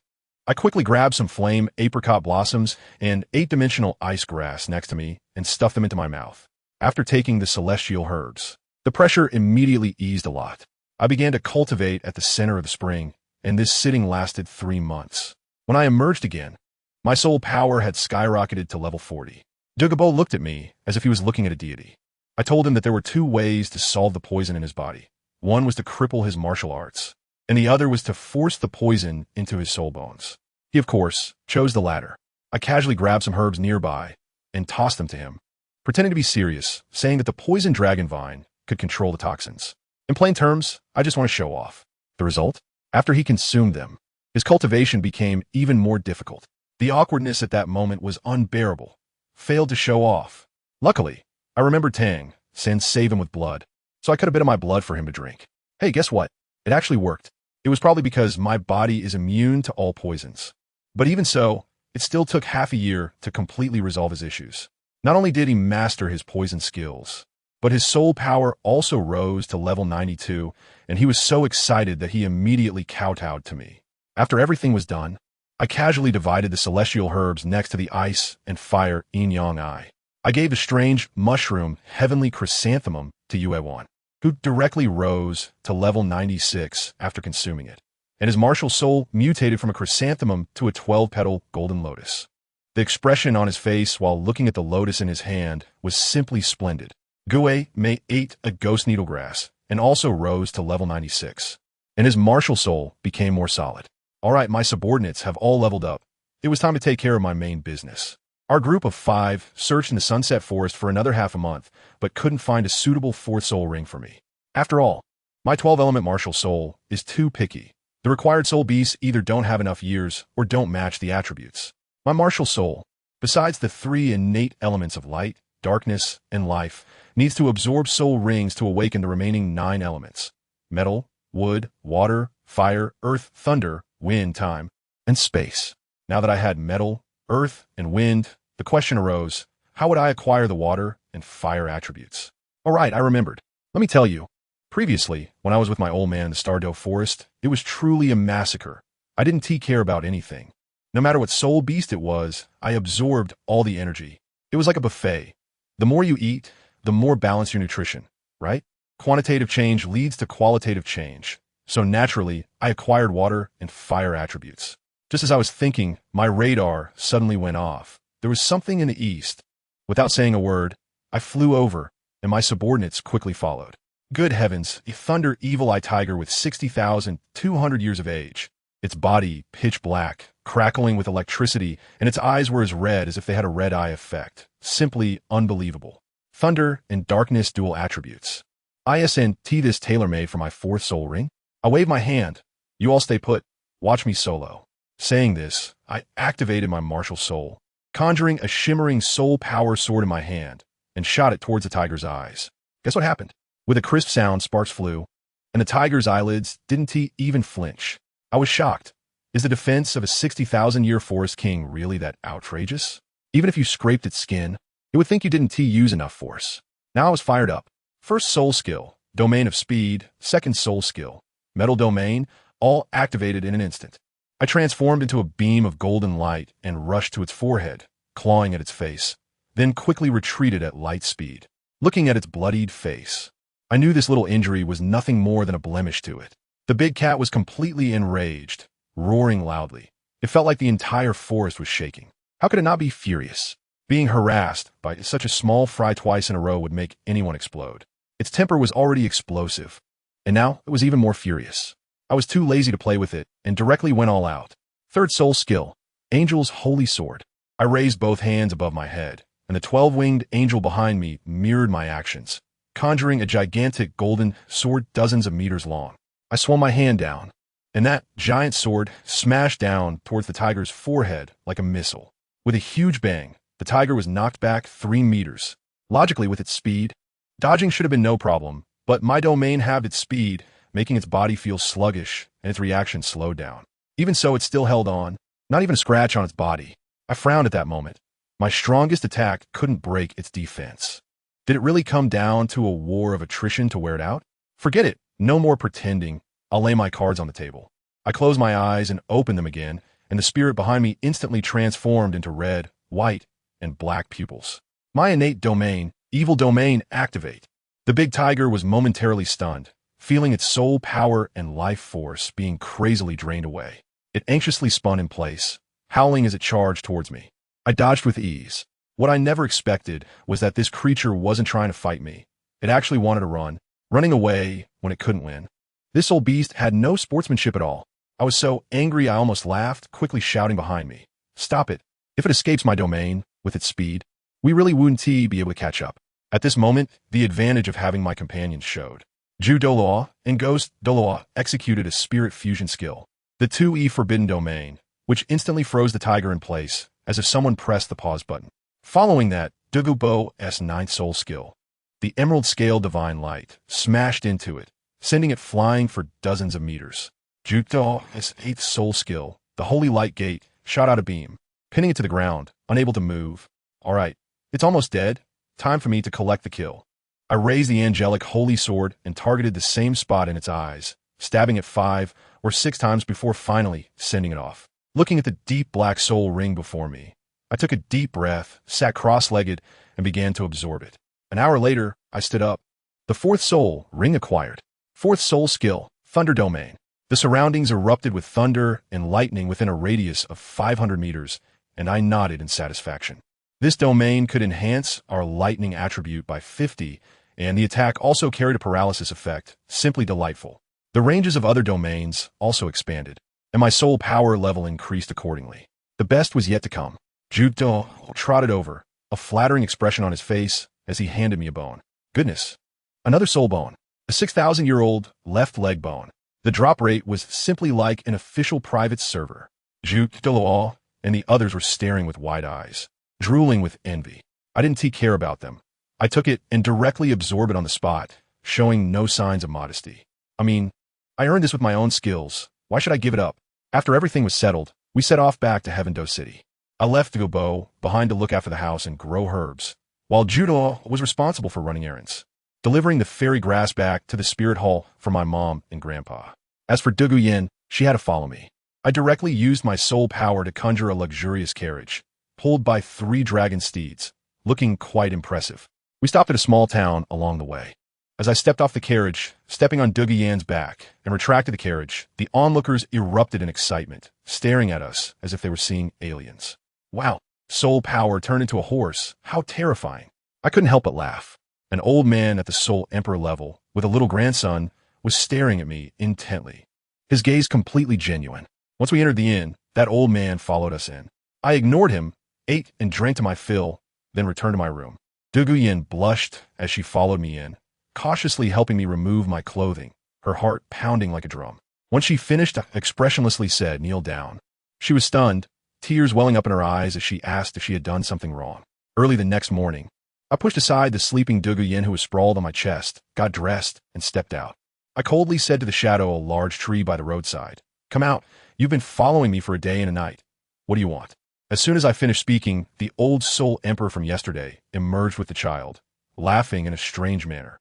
I quickly grabbed some flame apricot blossoms and 8-dimensional ice grass next to me and stuffed them into my mouth. After taking the celestial herbs, the pressure immediately eased a lot. I began to cultivate at the center of the spring, and this sitting lasted 3 months. When I emerged again, my soul power had skyrocketed to level 40. Douluo looked at me as if he was looking at a deity. I told him that there were 2 ways to solve the poison in his body. One was to cripple his martial arts, and the other was to force the poison into his soul bones. He, of course, chose the latter. I casually grabbed some herbs nearby and tossed them to him, pretending to be serious, saying that the poison dragon vine could control the toxins. In plain terms, I just want to show off. The result? After he consumed them, his cultivation became even more difficult. The awkwardness at that moment was unbearable. Failed to show off. Luckily, I remembered Tang San save him with blood, so I cut a bit of my blood for him to drink. Hey, guess what? It actually worked. It was probably because my body is immune to all poisons. But even so, it still took half a year to completely resolve his issues. Not only did he master his poison skills, but his soul power also rose to level 92, and he was so excited that he immediately kowtowed to me. After everything was done, I casually divided the celestial herbs next to the ice and fire yin-yang eye. I gave the strange mushroom heavenly chrysanthemum to Yuewon, who directly rose to level 96 after consuming it, and his martial soul mutated from a chrysanthemum to a 12-petal golden lotus. The expression on his face while looking at the lotus in his hand was simply splendid. Gue ate a ghost needlegrass and also rose to level 96, and his martial soul became more solid. All right, my subordinates have all leveled up. It was time to take care of my main business. Our group of 5 searched in the Sunset Forest for another half a month, but couldn't find a suitable 4th soul ring for me. After all, my 12-element martial soul is too picky. The required soul beasts either don't have enough years or don't match the attributes. My martial soul, besides the 3 innate elements of light, darkness, and life, needs to absorb soul rings to awaken the remaining 9 elements: metal, wood, water, fire, earth, thunder, wind, time, and space. Now that I had metal, earth, and wind, the question arose, how would I acquire the water and fire attributes? All right, I remembered. Let me tell you, previously, when I was with my old man in the Stardow Forest, it was truly a massacre. I didn't care about anything. No matter what soul beast it was, I absorbed all the energy. It was like a buffet. The more you eat, the more balanced your nutrition, right? Quantitative change leads to qualitative change. so naturally, I acquired water and fire attributes. Just as I was thinking, my radar suddenly went off. There was something in the east. Without saying a word, I flew over, and my subordinates quickly followed. Good heavens, a thunder evil-eye tiger with 60,200 years of age. Its body pitch black, crackling with electricity, and its eyes were as red as if they had a red-eye effect. Simply unbelievable. Thunder and darkness dual attributes. ISNT this tailor-made for my fourth soul ring? I wave my hand. You all stay put. Watch me solo. Saying this, I activated my martial soul, conjuring a shimmering soul power sword in my hand, and shot it towards the tiger's eyes. Guess what happened? With a crisp sound, sparks flew, and the tiger's eyelids didn't even flinch. I was shocked. Is the defense of a 60,000-year forest king really that outrageous? Even if you scraped its skin, it would think you didn't use enough force. Now I was fired up. First soul skill, domain of speed. Second soul skill, metal domain, all activated in an instant. I transformed into a beam of golden light and rushed to its forehead, clawing at its face, then quickly retreated at light speed. Looking at its bloodied face, I knew this little injury was nothing more than a blemish to it. The big cat was completely enraged, roaring loudly. It felt like the entire forest was shaking. How could it not be furious? Being harassed by such a small fry twice in a row would make anyone explode. Its temper was already explosive, and now it was even more furious. I was too lazy to play with it and directly went all out. Third soul skill, Angel's Holy Sword. I raised both hands above my head, and the 12-winged angel behind me mirrored my actions, conjuring a gigantic golden sword dozens of meters long. I swung my hand down, and that giant sword smashed down towards the tiger's forehead like a missile. With a huge bang, the tiger was knocked back 3 meters. Logically, with its speed, dodging should have been no problem, but my domain halved its speed, making its body feel sluggish and its reaction slowed down. Even so, it still held on, not even a scratch on its body. I frowned at that moment. My strongest attack couldn't break its defense. Did it really come down to a war of attrition to wear it out? Forget it. No more pretending. I'll lay my cards on the table. I closed my eyes and opened them again, and the spirit behind me instantly transformed into red, white, and black pupils. My innate domain, evil domain, activate. The big tiger was momentarily stunned, feeling its soul power and life force being crazily drained away. It anxiously spun in place, howling as it charged towards me. I dodged with ease. What I never expected was that this creature wasn't trying to fight me. It actually wanted to run, running away when it couldn't win. This old beast had no sportsmanship at all. I was so angry I almost laughed, quickly shouting behind me, "Stop it. If it escapes my domain, with its speed, we really wouldn't be able to catch up." At this moment, the advantage of having my companions showed. Douluo and Ghost Douluo executed a spirit fusion skill, the 2E forbidden domain, which instantly froze the tiger in place, as if someone pressed the pause button. Following that, Douluo's 9th soul skill, the Emerald Scale Divine Light, smashed into it, sending it flying for dozens of meters. Douluo's 8th soul skill, the Holy Light Gate, shot out a beam, pinning it to the ground, unable to move. All right, it's almost dead. Time for me to collect the kill. I raised the angelic holy sword and targeted the same spot in its eyes, stabbing it 5 or 6 times before finally sending it off. Looking at the deep black soul ring before me, I took a deep breath, sat cross-legged, and began to absorb it. An hour later, I stood up. The 4th soul ring acquired. 4th soul skill, Thunder Domain. The surroundings erupted with thunder and lightning within a radius of 500 meters, and I nodded in satisfaction. This domain could enhance our lightning attribute by 50, and the attack also carried a paralysis effect, simply delightful. The ranges of other domains also expanded, and my soul power level increased accordingly. The best was yet to come. Douluo trotted over, a flattering expression on his face as he handed me a bone. Goodness, another soul bone, a 6,000-year-old left leg bone. The drop rate was simply like an official private server. Douluo and the others were staring with wide eyes, drooling with envy. I didn't care about them. I took it and directly absorbed it on the spot, showing no signs of modesty. I mean, I earned this with my own skills. Why should I give it up? After everything was settled, we set off back to Heaven Do City. I left Douluo behind to look after the house and grow herbs, while Douluo was responsible for running errands, delivering the fairy grass back to the spirit hall for my mom and grandpa. As for Douluo, she had to follow me. I directly used my soul power to conjure a luxurious carriage, pulled by 3 dragon steeds, looking quite impressive. We stopped at a small town along the way. As I stepped off the carriage, stepping on Yan's back, and retracted the carriage, the onlookers erupted in excitement, staring at us as if they were seeing aliens. Wow, soul power turned into a horse. How terrifying. I couldn't help but laugh. An old man at the soul emperor level, with a little grandson, was staring at me intently. His gaze completely genuine. Once we entered the inn, that old man followed us in. I ignored him, ate and drank to my fill, then returned to my room. Yan blushed as she followed me in, cautiously helping me remove my clothing, her heart pounding like a drum. Once she finished, expressionlessly said, "Kneel down." She was stunned, tears welling up in her eyes as she asked if she had done something wrong. Early the next morning, I pushed aside the sleeping Yan who was sprawled on my chest, got dressed, and stepped out. I coldly said to the shadow, a large tree by the roadside, "Come out. You've been following me for a day and a night. What do you want?" As soon as I finished speaking, the old soul emperor from yesterday emerged with the child, laughing in a strange manner.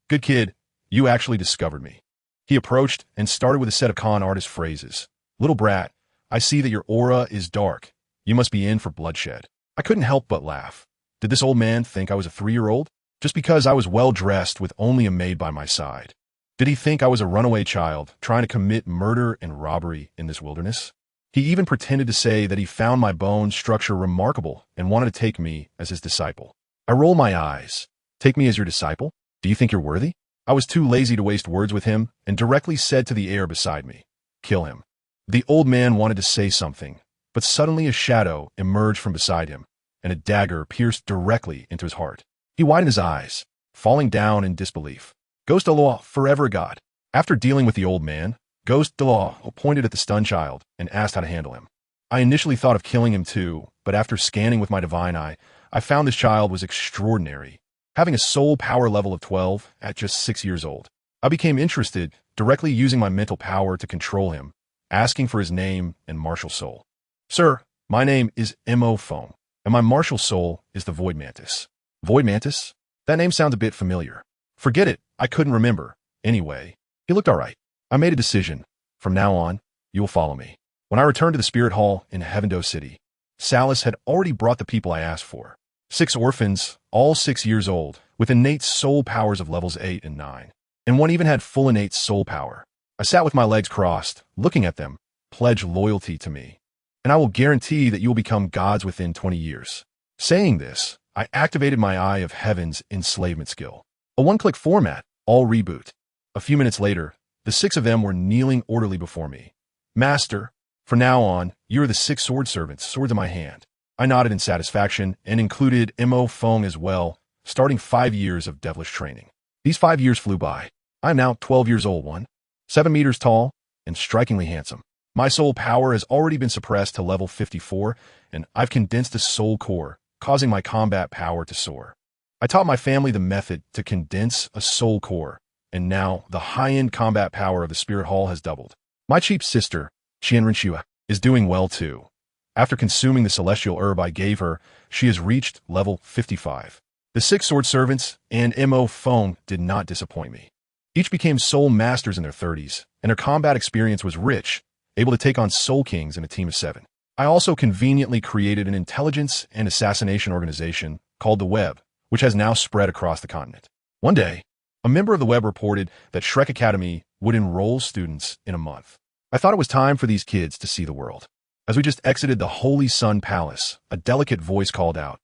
"Good kid, you actually discovered me." He approached and started with a set of con artist phrases. "Little brat, I see that your aura is dark. You must be in for bloodshed." I couldn't help but laugh. Did this old man think I was a 3-year-old? Just because I was well-dressed with only a maid by my side? Did he think I was a runaway child trying to commit murder and robbery in this wilderness? He even pretended to say that he found my bone structure remarkable and wanted to take me as his disciple. I rolled my eyes. "Take me as your disciple? Do you think you're worthy?" I was too lazy to waste words with him and directly said to the air beside me, "Kill him." The old man wanted to say something, but suddenly a shadow emerged from beside him, and a dagger pierced directly into his heart. He widened his eyes, falling down in disbelief. Ghost Douluo, forever God. After dealing with the old man, Ghost Douluo pointed at the stunned child and asked how to handle him. I initially thought of killing him too, but after scanning with my divine eye, I found this child was extraordinary, having a soul power level of 12 at just 6 years old. I became interested, directly using my mental power to control him, asking for his name and martial soul. "Sir, my name is Mo Fong, and my martial soul is the Void Mantis." Void Mantis? That name sounds a bit familiar. Forget it, I couldn't remember. Anyway, he looked all right. I made a decision. From now on, you will follow me. When I returned to the Spirit Hall in Heavendo City, Salis had already brought the people I asked for. 6 orphans, all 6 years old, with innate soul powers of levels 8 and 9. And one even had full innate soul power. I sat with my legs crossed, looking at them, pledge loyalty to me. And I will guarantee that you will become gods within 20 years. Saying this, I activated my Eye of Heaven's enslavement skill. A one-click format, all reboot. A few minutes later, the 6 of them were kneeling orderly before me. "Master, from now on, you are the 6 sword servants, swords in my hand." I nodded in satisfaction and included Mo Fong as well, starting 5 years of devilish training. These 5 years flew by. I am now 12 years old, 7 meters tall, and strikingly handsome. My soul power has already been suppressed to level 54, and I've condensed a soul core, causing my combat power to soar. I taught my family the method to condense a soul core, and now the high-end combat power of the Spirit Hall has doubled. My cheap sister, Qian Renlin, is doing well too. After consuming the celestial herb I gave her, she has reached level 55. The 6 sword servants and Mo Fong did not disappoint me. Each became soul masters in their 30s, and their combat experience was rich, able to take on soul kings in a team of 7. I also conveniently created an intelligence and assassination organization called the Web, which has now spread across the continent. One day, a member of the Web reported that Shrek Academy would enroll students in a month. I thought it was time for these kids to see the world. As we just exited the Holy Sun Palace, a delicate voice called out,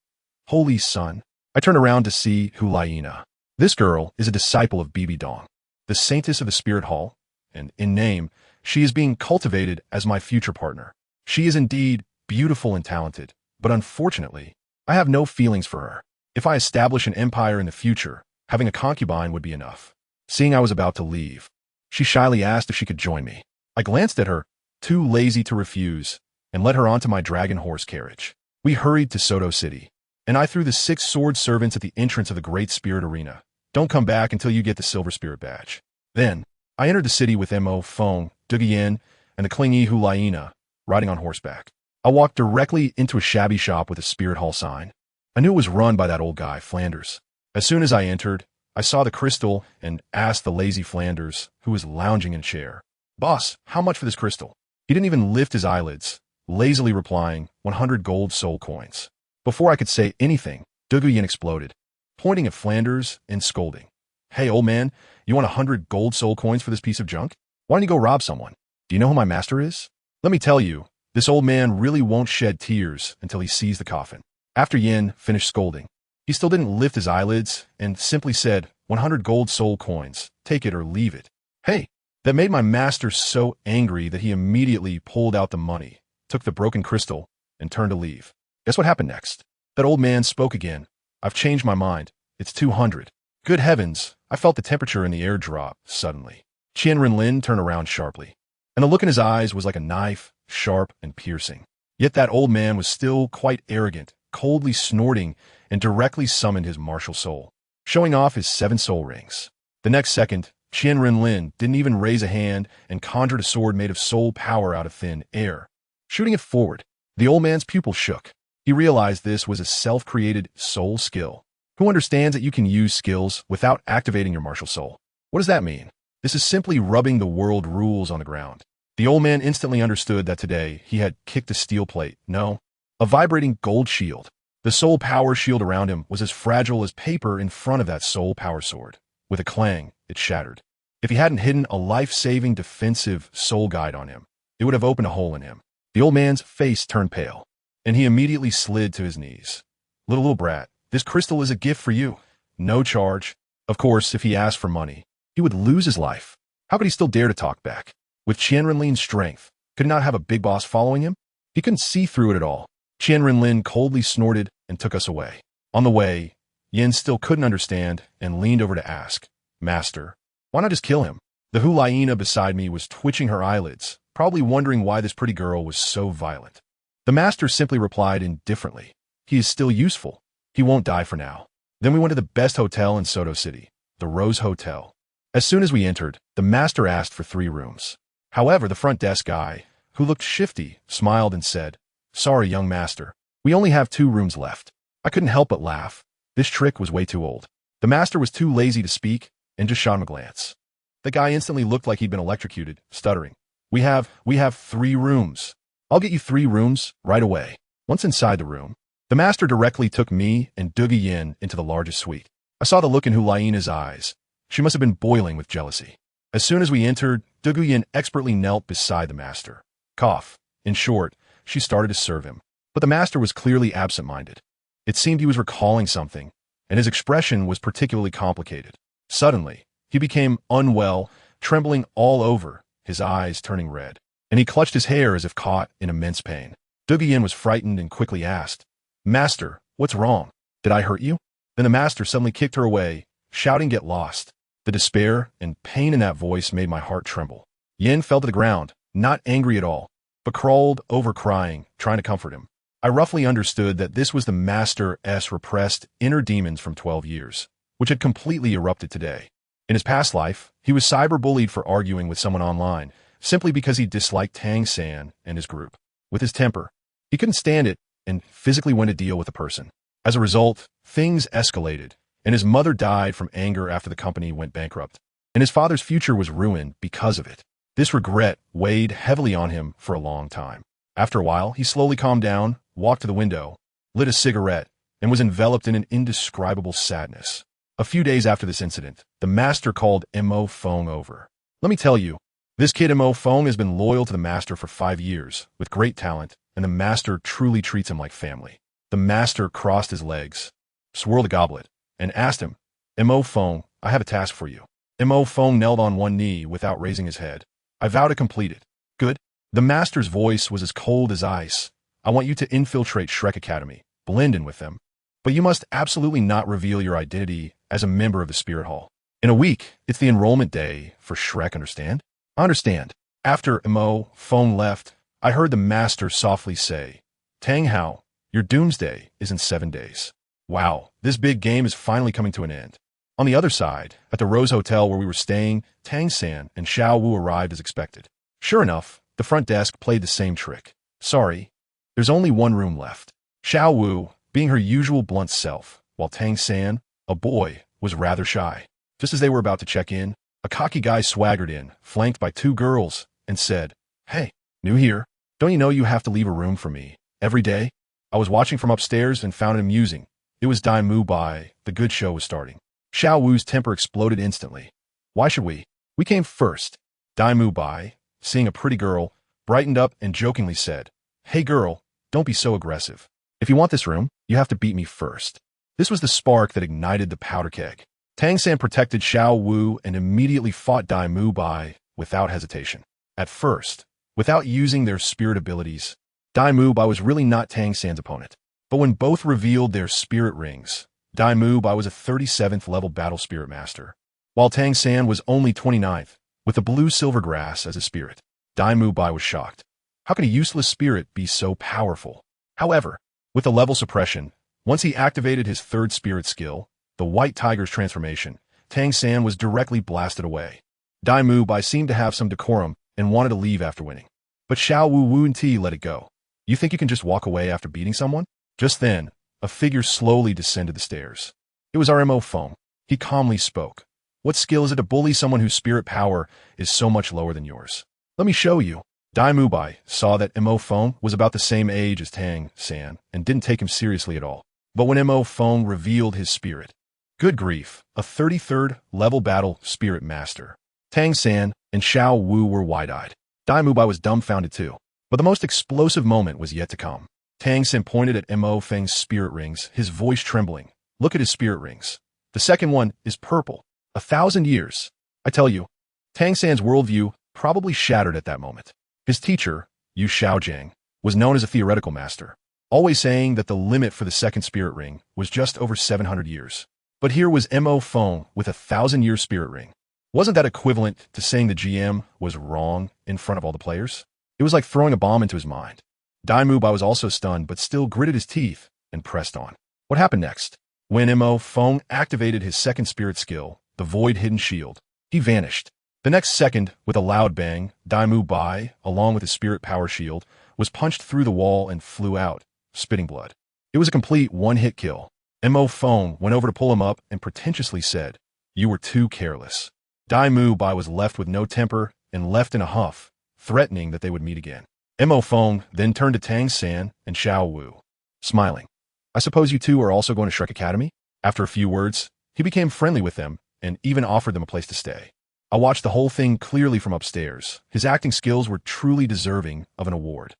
"Holy Sun." I turned around to see Hulaina. This girl is a disciple of Bibi Dong, the saintess of the Spirit Hall, and in name, she is being cultivated as my future partner. She is indeed beautiful and talented, but unfortunately, I have no feelings for her. If I establish an empire in the future, having a concubine would be enough. Seeing I was about to leave, she shyly asked if she could join me. I glanced at her, too lazy to refuse, and led her onto my dragon horse carriage. We hurried to Soto City, and I threw the 6 sword servants at the entrance of the Great Spirit Arena. "Don't come back until you get the Silver Spirit Badge." Then, I entered the city with Mo Fong, Yan, and the clingy Hulaina, riding on horseback. I walked directly into a shabby shop with a Spirit Hall sign. I knew it was run by that old guy, Flanders. As soon as I entered, I saw the crystal and asked the lazy Flanders, who was lounging in a chair, "Boss, how much for this crystal?" He didn't even lift his eyelids, lazily replying, 100 gold soul coins. Before I could say anything, Yan exploded, pointing at Flanders and scolding, "Hey, old man, you want 100 gold soul coins for this piece of junk? Why don't you go rob someone? Do you know who my master is? Let me tell you, this old man really won't shed tears until he sees the coffin." After Yin finished scolding, he still didn't lift his eyelids and simply said, 100 gold soul coins, take it or leave it. Hey, that made my master so angry that he immediately pulled out the money, took the broken crystal, and turned to leave. Guess what happened next? That old man spoke again. "I've changed my mind. It's 200. Good heavens, I felt the temperature in the air drop suddenly. Qian Renlin turned around sharply, and the look in his eyes was like a knife, sharp and piercing. Yet that old man was still quite arrogant, coldly snorting, and directly summoned his martial soul, showing off his 7 soul rings. The next second, Qian Renlin didn't even raise a hand and conjured a sword made of soul power out of thin air, shooting it forward. The old man's pupils shook. He realized this was a self-created soul skill. Who understands that you can use skills without activating your martial soul? What does that mean? This is simply rubbing the world rules on the ground. The old man instantly understood that today he had kicked a steel plate. No, a vibrating gold shield. The soul power shield around him was as fragile as paper in front of that soul power sword. With a clang, it shattered. If he hadn't hidden a life-saving defensive soul guide on him, it would have opened a hole in him. The old man's face turned pale, and he immediately slid to his knees. Little brat, this crystal is a gift for you. No charge. Of course, if he asked for money, he would lose his life. How could he still dare to talk back? With Qian Renlin's strength, could he not have a big boss following him? He couldn't see through it at all. Qian Renlin coldly snorted and took us away. On the way, Yin still couldn't understand and leaned over to ask, "Master, why not just kill him?" The hyena beside me was twitching her eyelids, probably wondering why this pretty girl was so violent. The master simply replied indifferently, "He is still useful. He won't die for now." Then we went to the best hotel in Soto City, the Rose Hotel. As soon as we entered, the master asked for 3 rooms. However, the front desk guy, who looked shifty, smiled and said, "Sorry, young master. We only have 2 rooms left." I couldn't help but laugh. This trick was way too old. The master was too lazy to speak and just shot him a glance. The guy instantly looked like he'd been electrocuted, stuttering. We have 3 rooms. I'll get you 3 rooms right away." Once inside the room, the master directly took me and Dougie Yin into the largest suite. I saw the look in hyena's eyes. She must have been boiling with jealousy. As soon as we entered, Dougie Yin expertly knelt beside the master. Cough. In short, she started to serve him. But the master was clearly absent-minded. It seemed he was recalling something, and his expression was particularly complicated. Suddenly, he became unwell, trembling all over, his eyes turning red, and he clutched his hair as if caught in immense pain. Dougie Yin was frightened and quickly asked, "Master, what's wrong? Did I hurt you?" Then the master suddenly kicked her away, shouting, "Get lost." The despair and pain in that voice made my heart tremble. Yin fell to the ground, not angry at all, but crawled over crying, trying to comfort him. I roughly understood that this was the master's repressed inner demons from 12 years, which had completely erupted today. In his past life, he was cyberbullied for arguing with someone online, simply because he disliked Tang San and his group. With his temper, he couldn't stand it and physically went to deal with the person. As a result, things escalated, and his mother died from anger after the company went bankrupt, and his father's future was ruined because of it. This regret weighed heavily on him for a long time. After a while, he slowly calmed down, walked to the window, lit a cigarette, and was enveloped in an indescribable sadness. A few days after this incident, the master called Mo Fong over. Let me tell you, this kid Mo Fong has been loyal to the master for 5 years, with great talent, and the master truly treats him like family. The master crossed his legs, swirled a goblet, and asked him, "Mo Fong, I have a task for you." Mo Fong knelt on one knee without raising his head. "I vow to complete it." "Good." The master's voice was as cold as ice. "I want you to infiltrate Shrek Academy, blend in with them. But you must absolutely not reveal your identity as a member of the Spirit Hall. In a week, it's the enrollment day for Shrek, understand?" "I understand." After Mo Fong left, I heard the master softly say, "Tang Hao, your doomsday is in 7 days." Wow, this big game is finally coming to an end. On the other side, at the Rose Hotel where we were staying, Tang San and Xiao Wu arrived as expected. Sure enough, the front desk played the same trick. "Sorry, there's only 1 room left." Xiao Wu, being her usual blunt self, while Tang San, a boy, was rather shy. Just as they were about to check in, a cocky guy swaggered in, flanked by 2 girls, and said, "Hey, new here. Don't you know you have to leave a room for me every day?" I was watching from upstairs and found it amusing. It was Dai Mu Bai, the good show was starting. Xiao Wu's temper exploded instantly. Why should we? We came first. Dai Bai, seeing a pretty girl, brightened up and jokingly said, Hey girl, don't be so aggressive. If you want this room, you have to beat me first. This was the spark that ignited the powder keg. Tang San protected Xiao Wu and immediately fought Dai Bai without hesitation. At first, without using their spirit abilities, Dai Bai was really not Tang San's opponent. But when both revealed their spirit rings, Dai Bai was a 37th level battle spirit master, while Tang San was only 29th, with the blue silver grass as a spirit. Dai Bai was shocked. How can a useless spirit be so powerful? However, with the level suppression, once he activated his third spirit skill, the White Tiger's transformation, Tang San was directly blasted away. Dai Bai seemed to have some decorum and wanted to leave after winning. But Xiao Wu and Ti let it go. You think you can just walk away after beating someone? Just then, a figure slowly descended the stairs. It was our Mo Feng. He calmly spoke. What skill is it to bully someone whose spirit power is so much lower than yours? Let me show you. Dai Bai saw that Mo Feng was about the same age as Tang San and didn't take him seriously at all. But when Mo Feng revealed his spirit, good grief, a 33rd level battle spirit master, Tang San and Xiao Wu were wide-eyed. Dai Bai was dumbfounded too. But the most explosive moment was yet to come. Tang San pointed at Mo Feng's spirit rings, his voice trembling. Look at his spirit rings. The second one is purple. 1,000 years. I tell you, Tang San's worldview probably shattered at that moment. His teacher, Yu Xiaojiang, was known as a theoretical master, always saying that the limit for the second spirit ring was just over 700 years. But here was Mo Feng with a 1,000-year spirit ring. Wasn't that equivalent to saying the GM was wrong in front of all the players? It was like throwing a bomb into his mind. Dai Bai was also stunned but still gritted his teeth and pressed on. What happened next? When Mo Feng activated his second spirit skill, the Void Hidden Shield, he vanished. The next second, with a loud bang, Dai Bai, along with his spirit power shield, was punched through the wall and flew out, spitting blood. It was a complete one-hit kill. Mo Feng went over to pull him up and pretentiously said, You were too careless. Dai Bai was left with no temper and left in a huff, threatening that they would meet again. Mo Feng then turned to Tang San and Xiao Wu, smiling. I suppose you two are also going to Shrek Academy? After a few words, he became friendly with them and even offered them a place to stay. I watched the whole thing clearly from upstairs. His acting skills were truly deserving of an award.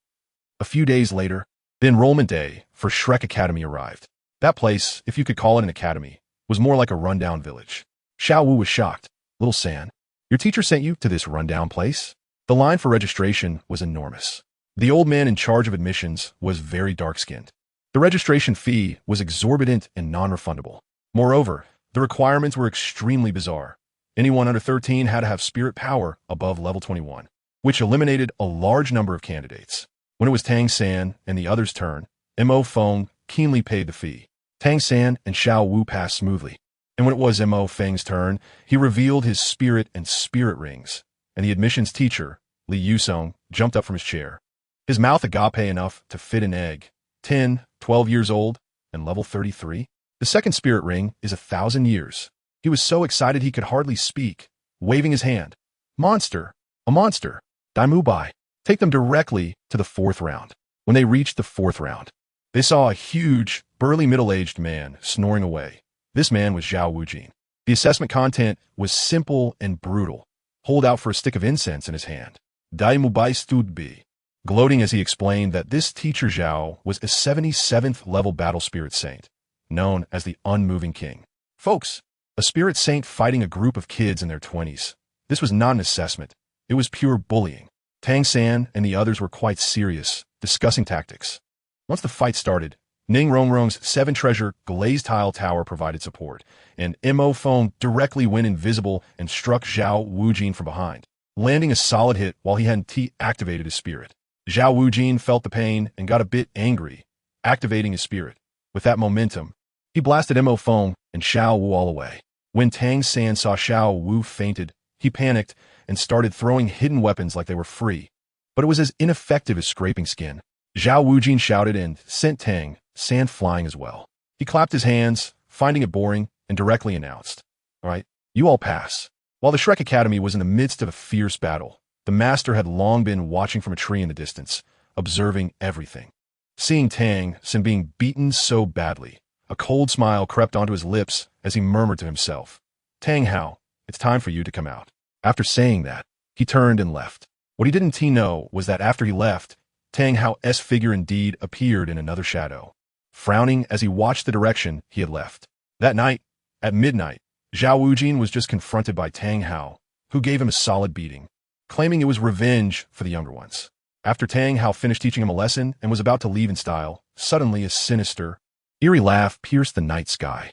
A few days later, the enrollment day for Shrek Academy arrived. That place, if you could call it an academy, was more like a rundown village. Xiao Wu was shocked. Little San, your teacher sent you to this rundown place? The line for registration was enormous. The old man in charge of admissions was very dark-skinned. The registration fee was exorbitant and non-refundable. Moreover, the requirements were extremely bizarre. Anyone under 13 had to have spirit power above level 21, which eliminated a large number of candidates. When it was Tang San and the others' turn, Mo Feng keenly paid the fee. Tang San and Xiao Wu passed smoothly. And when it was Mo Feng's turn, he revealed his spirit and spirit rings, and the admissions teacher, Li Yusong, jumped up from his chair. His mouth agape enough to fit an egg, 10, 12 years old, and level 33. The second spirit ring is 1,000 years. He was so excited he could hardly speak, waving his hand. Monster! A monster! Dai Bai! Take them directly to the fourth round. When they reached the fourth round, they saw a huge, burly middle-aged man snoring away. This man was Zhao Wujin. The assessment content was simple and brutal. Hold out for a stick of incense in his hand. Dai Bai stood be, gloating as he explained that this teacher Zhao was a 77th level battle spirit saint, known as the Unmoving King. Folks, a spirit saint fighting a group of kids in their 20s. This was not an assessment. It was pure bullying. Tang San and the others were quite serious, discussing tactics. Once the fight started, Ning Rongrong's 7-treasure glazed tile tower provided support, and Mo Feng directly went invisible and struck Zhao Wujin from behind, landing a solid hit while he hadn't activated his spirit. Zhao Wujin felt the pain and got a bit angry, activating his spirit. With that momentum, he blasted Mo Feng and Xiao Wu all away. When Tang San saw Xiao Wu fainted, he panicked and started throwing hidden weapons like they were free. But it was as ineffective as scraping skin. Zhao Wujin shouted and sent Tang San flying as well. He clapped his hands, finding it boring, and directly announced, All right, you all pass. While the Shrek Academy was in the midst of a fierce battle, the master had long been watching from a tree in the distance, observing everything. Seeing Tang San being beaten so badly, a cold smile crept onto his lips as he murmured to himself, "Tang Hao, it's time for you to come out." After saying that, he turned and left. What he didn't know was that after he left, Tang Hao's figure indeed appeared in another shadow, frowning as he watched the direction he had left. That night, at midnight, Zhao Wujin was just confronted by Tang Hao, who gave him a solid beating, claiming it was revenge for the younger ones. After Tang Hao finished teaching him a lesson and was about to leave in style, suddenly a sinister, eerie laugh pierced the night sky.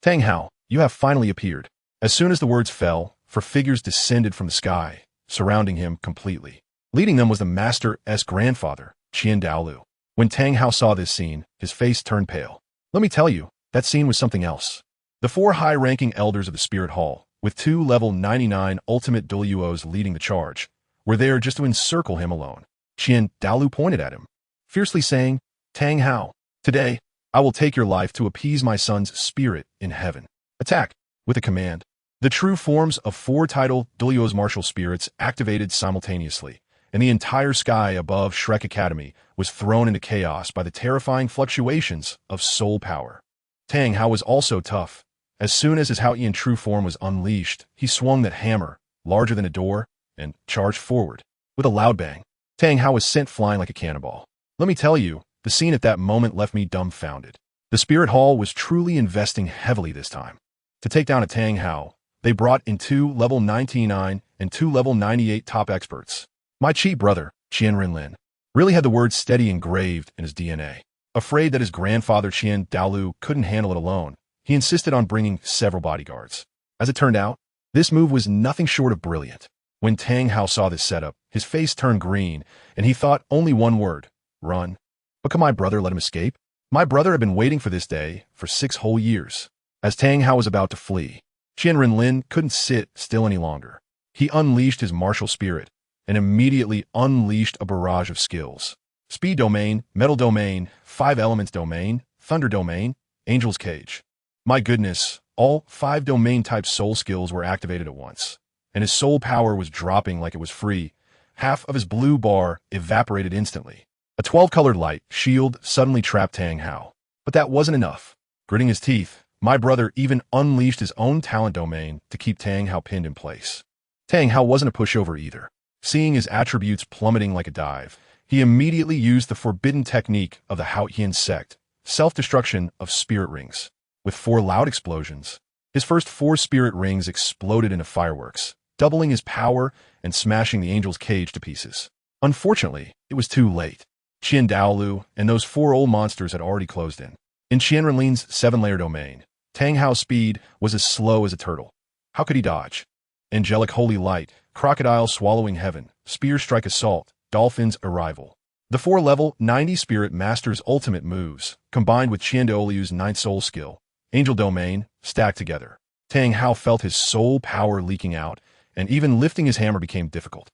"Tang Hao, you have finally appeared." As soon as the words fell, 4 figures descended from the sky, surrounding him completely. Leading them was the master's grandfather, Qian Dalu. When Tang Hao saw this scene, his face turned pale. Let me tell you, that scene was something else. The 4 high-ranking elders of the Spirit Hall, with 2 level 99 ultimate Douluos leading the charge, were there just to encircle him alone. Qian Dalu pointed at him, fiercely saying, "Tang Hao, today, I will take your life to appease my son's spirit in heaven. Attack!" With a command, the true forms of 4 tidal Douluo's martial spirits activated simultaneously, and the entire sky above Shrek Academy was thrown into chaos by the terrifying fluctuations of soul power. Tang Hao was also tough. As soon as his Haotian true form was unleashed, he swung that hammer, larger than a door, and charged forward. With a loud bang, Tang Hao was sent flying like a cannonball. Let me tell you, the scene at that moment left me dumbfounded. The Spirit Hall was truly investing heavily this time. To take down a Tang Hao, they brought in 2 level 99 and 2 level 98 top experts. My cheat brother, Qian Renlin, really had the word steady engraved in his DNA. Afraid that his grandfather Qian Dalu couldn't handle it alone, he insisted on bringing several bodyguards. As it turned out, this move was nothing short of brilliant. When Tang Hao saw this setup, his face turned green, and he thought only one word: run. But could my brother let him escape? My brother had been waiting for this day for 6 whole years. As Tang Hao was about to flee, Qian Renlin couldn't sit still any longer. He unleashed his martial spirit, and immediately unleashed a barrage of skills. Speed domain, metal domain, 5 elements domain, thunder domain, angel's cage. My goodness, all 5 domain-type soul skills were activated at once, and his soul power was dropping like it was free. Half of his blue bar evaporated instantly. A 12-colored light shield suddenly trapped Tang Hao. But that wasn't enough. Gritting his teeth, my brother even unleashed his own talent domain to keep Tang Hao pinned in place. Tang Hao wasn't a pushover either. Seeing his attributes plummeting like a dive, he immediately used the forbidden technique of the Haotian sect, self-destruction of spirit rings. With 4 loud explosions, his first 4 spirit rings exploded into fireworks, doubling his power and smashing the angel's cage to pieces. Unfortunately, it was too late. Qian Dalu and those 4 old monsters had already closed in. In QianRenlin's 7-layer domain, Tang Hao's speed was as slow as a turtle. How could he dodge? Angelic holy light, crocodile swallowing heaven, spear strike assault, dolphin's arrival. The 4 level 90 spirit master's ultimate moves, combined with Qian Daolu's 9th soul skill, angel domain, stacked together. Tang Hao felt his soul power leaking out, and even lifting his hammer became difficult.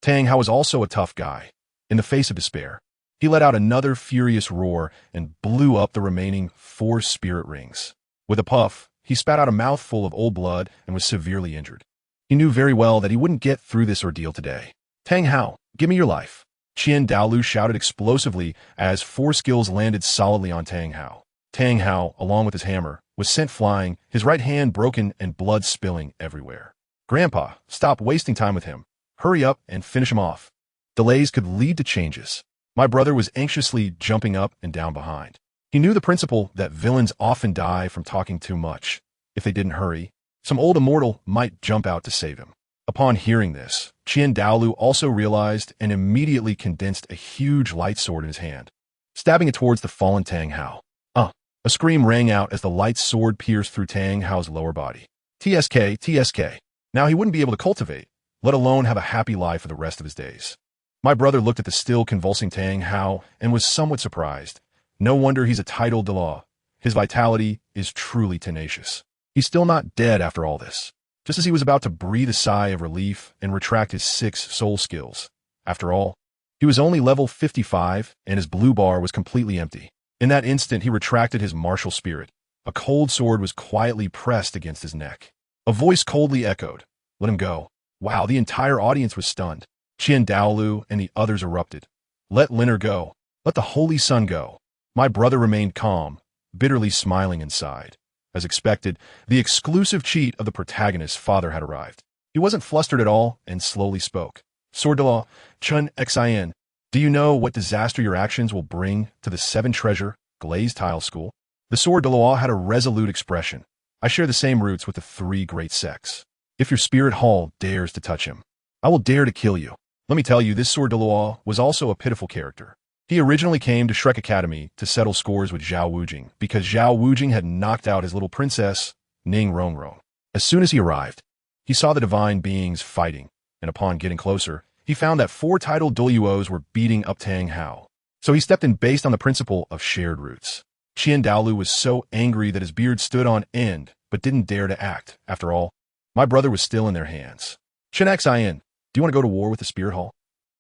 Tang Hao was also a tough guy. In the face of despair, he let out another furious roar and blew up the remaining 4 spirit rings. With a puff, he spat out a mouthful of old blood and was severely injured. He knew very well that he wouldn't get through this ordeal today. "Tang Hao, give me your life." Qian Dalu shouted explosively as 4 skills landed solidly on Tang Hao. Tang Hao, along with his hammer, was sent flying, his right hand broken and blood spilling everywhere. "Grandpa, stop wasting time with him. Hurry up and finish him off. Delays could lead to changes." My brother was anxiously jumping up and down behind. He knew the principle that villains often die from talking too much. If they didn't hurry, some old immortal might jump out to save him. Upon hearing this, Qian Dalu also realized and immediately condensed a huge light sword in his hand, stabbing it towards the fallen Tang Hao. A scream rang out as the light sword pierced through Tang Hao's lower body. TSK, TSK. Now he wouldn't be able to cultivate, let alone have a happy life for the rest of his days. My brother looked at the still convulsing Tang Hao and was somewhat surprised. No wonder he's a title Dalu. His vitality is truly tenacious. He's still not dead after all this. Just as he was about to breathe a sigh of relief and retract his 6 soul skills. After all, he was only level 55 and his blue bar was completely empty. In that instant, he retracted his martial spirit. A cold sword was quietly pressed against his neck. A voice coldly echoed, "Let him go." Wow, the entire audience was stunned. Qian Daolu and the others erupted. "Let Linner go. Let the Holy Sun go." My brother remained calm, bitterly smiling inside. As expected, the exclusive cheat of the protagonist's father had arrived. He wasn't flustered at all and slowly spoke. Sword Douluo, Chun Xin, do you know what disaster your actions will bring to the Seven Treasure Glazed Tile School? The Sword Douluo had a resolute expression. I share the same roots with the three great sects. If your spirit hall dares to touch him, I will dare to kill you. Let me tell you, this Sword Douluo was also a pitiful character. He originally came to Shrek Academy to settle scores with Zhao Wujing because Zhao Wujing had knocked out his little princess, Ning Rongrong. As soon as he arrived, he saw the divine beings fighting, and upon getting closer, he found that four titled Douluos were beating up Tang Hao. So he stepped in based on the principle of shared roots. Qian Dalu was so angry that his beard stood on end, but didn't dare to act. After all, my brother was still in their hands. Chen Xin, do you want to go to war with the Spirit Hall?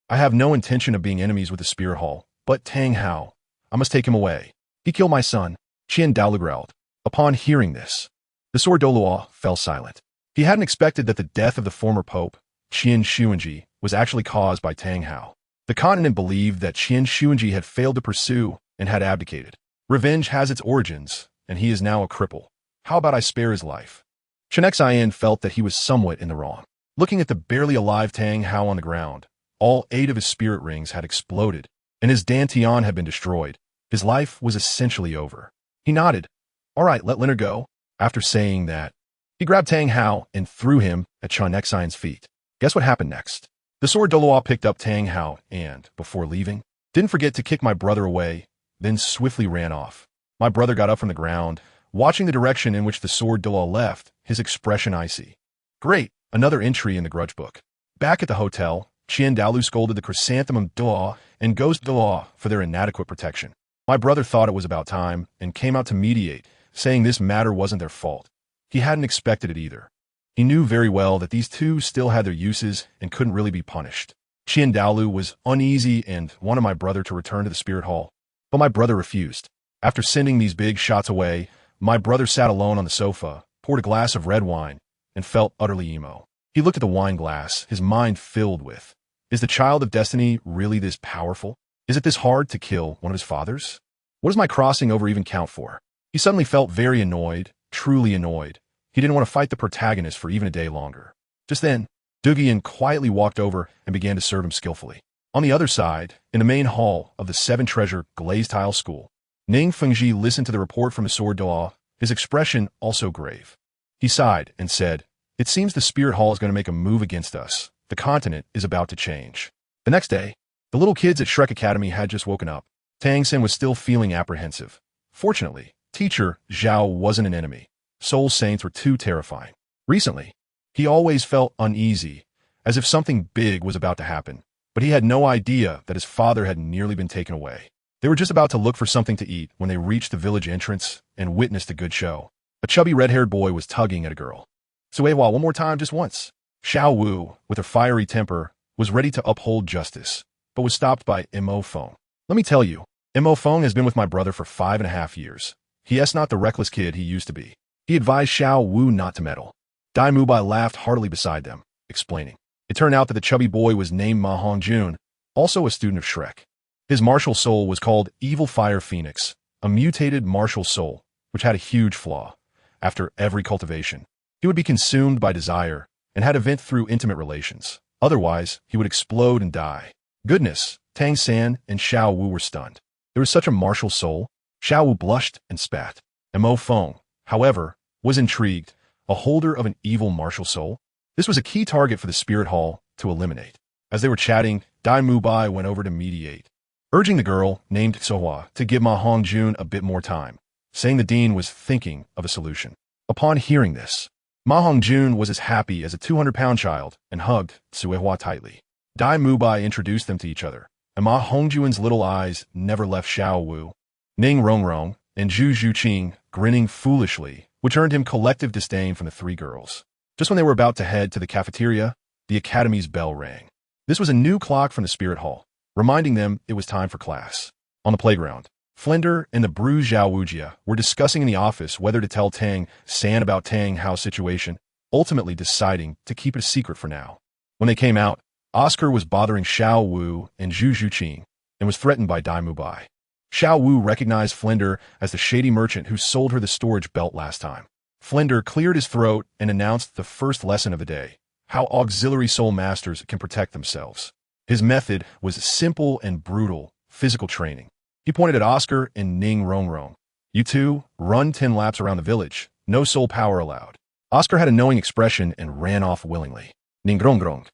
I have no intention of being enemies with the Spirit Hall, but Tang Hao, I must take him away. He killed my son. Qian Dalu growled. Upon hearing this, the Sword Douluo fell silent. He hadn't expected that the death of the former pope, Qian Shuanji, was actually caused by Tang Hao. The continent believed that Qian Shuanji had failed to pursue and had abdicated. Revenge has its origins, and he is now a cripple. How about I spare his life? Chen Xin felt that he was somewhat in the wrong. Looking at the barely alive Tang Hao on the ground, all 8 of his spirit rings had exploded, and his dantian had been destroyed. His life was essentially over. He nodded. All right, let Leonard go. After saying that, he grabbed Tang Hao and threw him at Chen Xin's feet. Guess what happened next? The Sword Douluo picked up Tang Hao and, before leaving, didn't forget to kick my brother away, then swiftly ran off. My brother got up from the ground, watching the direction in which the Sword Douluo left, his expression icy. Great, another entry in the grudge book. Back at the hotel, Qian Dalu scolded the Chrysanthemum Douluo and Ghost Douluo for their inadequate protection. My brother thought it was about time and came out to mediate, saying this matter wasn't their fault. He hadn't expected it either. He knew very well that these two still had their uses and couldn't really be punished. Qian Dalu was uneasy and wanted my brother to return to the Spirit Hall, but my brother refused. After sending these big shots away, my brother sat alone on the sofa, poured a glass of red wine, and felt utterly emo. He looked at the wine glass, his mind filled with, is the child of destiny really this powerful? Is it this hard to kill one of his fathers? What does my crossing over even count for? He suddenly felt very annoyed, truly annoyed. He didn't want to fight the protagonist for even a day longer. Just then, Dugian quietly walked over and began to serve him skillfully. On the other side, in the main hall of the Seven Treasure Glazed Tile School, Ning Fengji listened to the report from the Sword Douluo, his expression also grave. He sighed and said, It seems the Spirit Hall is going to make a move against us. The continent is about to change. The next day, the little kids at Shrek Academy had just woken up. Tang San was still feeling apprehensive. Fortunately, teacher Zhao wasn't an enemy. Soul Saints were too terrifying. Recently, he always felt uneasy, as if something big was about to happen, but he had no idea that his father had nearly been taken away. They were just about to look for something to eat when they reached the village entrance and witnessed a good show. A chubby red-haired boy was tugging at a girl. Suewa, one more time, just once. Xiao Wu, with her fiery temper, was ready to uphold justice, but was stopped by Mo Feng. Let me tell you, Mo Feng has been with my brother for 5.5 years. He is not the reckless kid he used to be. He advised Xiao Wu not to meddle. Dai Mubai laughed heartily beside them, explaining. It turned out that the chubby boy was named Ma Hongjun, also a student of Shrek. His martial soul was called Evil Fire Phoenix, a mutated martial soul, which had a huge flaw. After every cultivation, he would be consumed by desire and had a vent through intimate relations. Otherwise, he would explode and die. Goodness, Tang San and Xiao Wu were stunned. There was such a martial soul. Xiao Wu blushed and spat. And Mo Feng, however, was intrigued. A holder of an evil martial soul? This was a key target for the Spirit Hall to eliminate. As they were chatting, Dai Mubai went over to mediate, urging the girl, named Sohua, to give Ma Hongjun a bit more time, saying the dean was thinking of a solution. Upon hearing this, Ma Hongjun was as happy as a 200-pound child and hugged Suehua tightly. Dai Mubai introduced them to each other, and Ma Hongjun's little eyes never left Xiao Wu. Ning Rongrong and Zhu Zhuqing grinning foolishly, which earned him collective disdain from the three girls. Just when they were about to head to the cafeteria, the academy's bell rang. This was a new clock from the Spirit Hall, reminding them it was time for class. On the playground, Flender and the bruised Zhao Wujia were discussing in the office whether to tell Tang San about Tang Hao's situation, ultimately deciding to keep it a secret for now. When they came out, Oscar was bothering Xiao Wu and Zhu Zhuqing and was threatened by Dai Mubai. Xiao Wu recognized Flinder as the shady merchant who sold her the storage belt last time. Flinder cleared his throat and announced the first lesson of the day: how auxiliary soul masters can protect themselves. His method was simple and brutal: physical training. He pointed at Oscar and Ning Rongrong. "You two, run 10 laps around the village. No soul power allowed." Oscar had a knowing expression and ran off willingly. Ning Rongrong.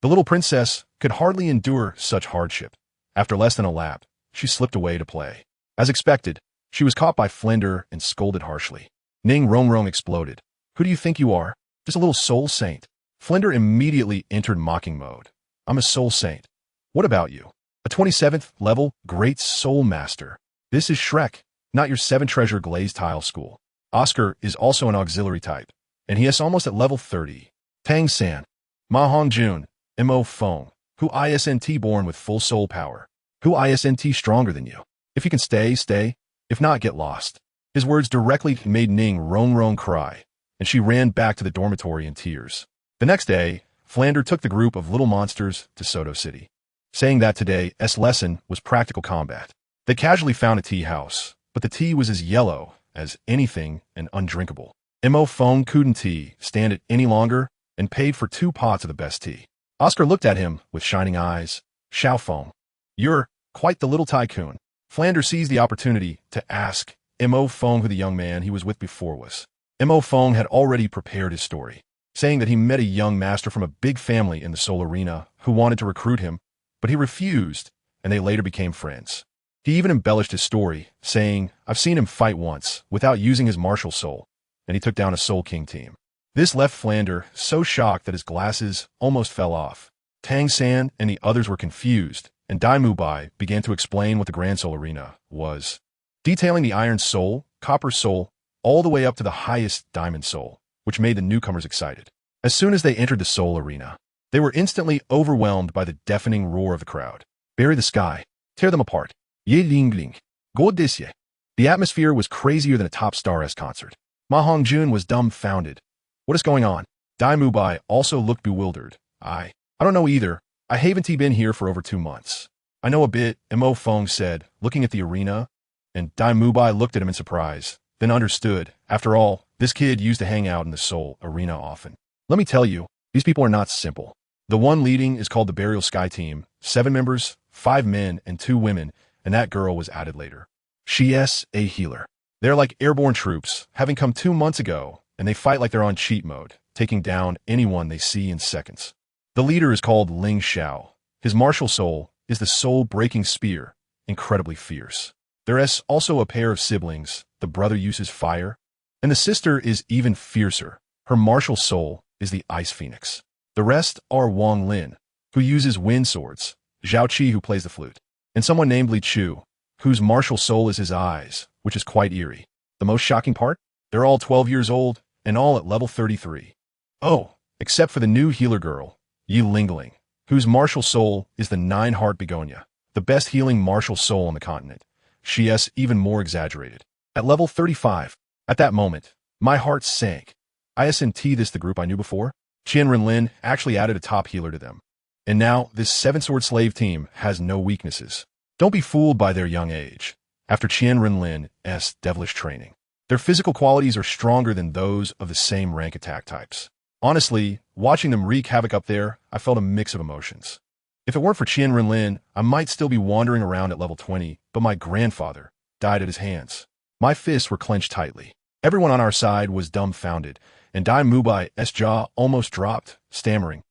The little princess could hardly endure such hardship. After less than a lap, she slipped away to play. As expected, she was caught by Flinder and scolded harshly. Ning Rongrong exploded. "Who do you think you are? Just a little soul saint." Flinder immediately entered mocking mode. "I'm a soul saint. What about you? A 27th level great soul master. This is Shrek, not your 7 treasure glazed tile school." Oscar is also an auxiliary type, and he is almost at level 30. Tang San. Ma Hongjun, Mo Feng, who isn't born with full soul power. Who isn't stronger than you? If you can stay, stay. If not, get lost. His words directly made Ning Rongrong cry, and she ran back to the dormitory in tears. The next day, Flander took the group of little monsters to Soto City, saying that today's lesson was practical combat. They casually found a tea house, but the tea was as yellow as anything and undrinkable. Mo Feng couldn't stand it any longer and paid for 2 pots of the best tea. Oscar looked at him with shining eyes. "Xiao Feng, you're quite the little tycoon." Flander seized the opportunity to ask Mo Feng who the young man he was with before was. Mo Feng had already prepared his story, saying that he met a young master from a big family in the Soul Arena who wanted to recruit him, but he refused, and they later became friends. He even embellished his story, saying, "I've seen him fight once, without using his martial soul, and he took down a Soul King team." This left Flander so shocked that his glasses almost fell off. Tang San and the others were confused, and Dai Mubai began to explain what the Grand Soul Arena was, detailing the Iron Soul, Copper Soul, all the way up to the highest Diamond Soul, which made the newcomers excited. As soon as they entered the Soul Arena, they were instantly overwhelmed by the deafening roar of the crowd. Bury the sky. Tear them apart. Ye Lingling. Godisye. The atmosphere was crazier than a top star concert. Ma Hongjun was dumbfounded. "What is going on?" Dai Mubai also looked bewildered. I don't know either. I haven't been here for over 2 months. "I know a bit," Mo Feng said, looking at the arena, and Dai Mubai looked at him in surprise, then understood. After all, this kid used to hang out in the Soul Arena often. "Let me tell you, these people are not simple. The one leading is called the Burial Sky Team, 7 members, 5 men and 2 women, and that girl was added later. She's a healer. They're like airborne troops, having come 2 months ago, and they fight like they're on cheat mode, taking down anyone they see in seconds. The leader is called Ling Xiao. His martial soul is the soul-breaking spear, incredibly fierce. There's also a pair of siblings. The brother uses fire, and the sister is even fiercer. Her martial soul is the Ice Phoenix. The rest are Wang Lin, who uses wind swords, Zhao Qi, who plays the flute, and someone named Li Chu, whose martial soul is his eyes, which is quite eerie. The most shocking part? They're all 12 years old, and all at level 33. Oh, except for the new healer girl, Yi Lingling, whose martial soul is the 9-heart begonia, the best healing martial soul on the continent. She is even more exaggerated. At level 35, at that moment, my heart sank. Isn't this the group I knew before? Qian Renlin actually added a top healer to them. And now, this 7-sword slave team has no weaknesses. Don't be fooled by their young age. After Qian Renlin's devilish training, their physical qualities are stronger than those of the same rank attack types. Honestly, watching them wreak havoc up there, I felt a mix of emotions. If it weren't for Qian Renlin, I might still be wandering around at level 20, but my grandfather died at his hands. My fists were clenched tightly. Everyone on our side was dumbfounded, and Dai Mubai's jaw almost dropped, stammering,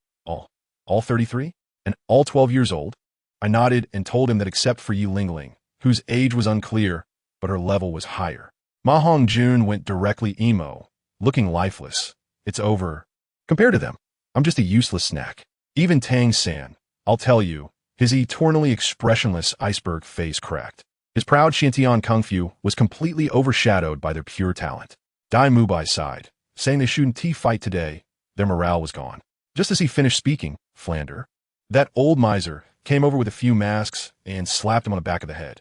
All 33? And all 12 years old?" I nodded and told him that except for Yi Lingling, whose age was unclear, but her level was higher. Ma Hongjun went directly emo, looking lifeless. "It's over. Compared to them, I'm just a useless snack." Even Tang San, I'll tell you, his eternally expressionless iceberg face cracked. His proud Shintian Kung Fu was completely overshadowed by their pure talent. Dai Mubai sighed, saying they shouldn't fight today. Their morale was gone. Just as he finished speaking, Flander, that old miser, came over with a few masks and slapped him on the back of the head.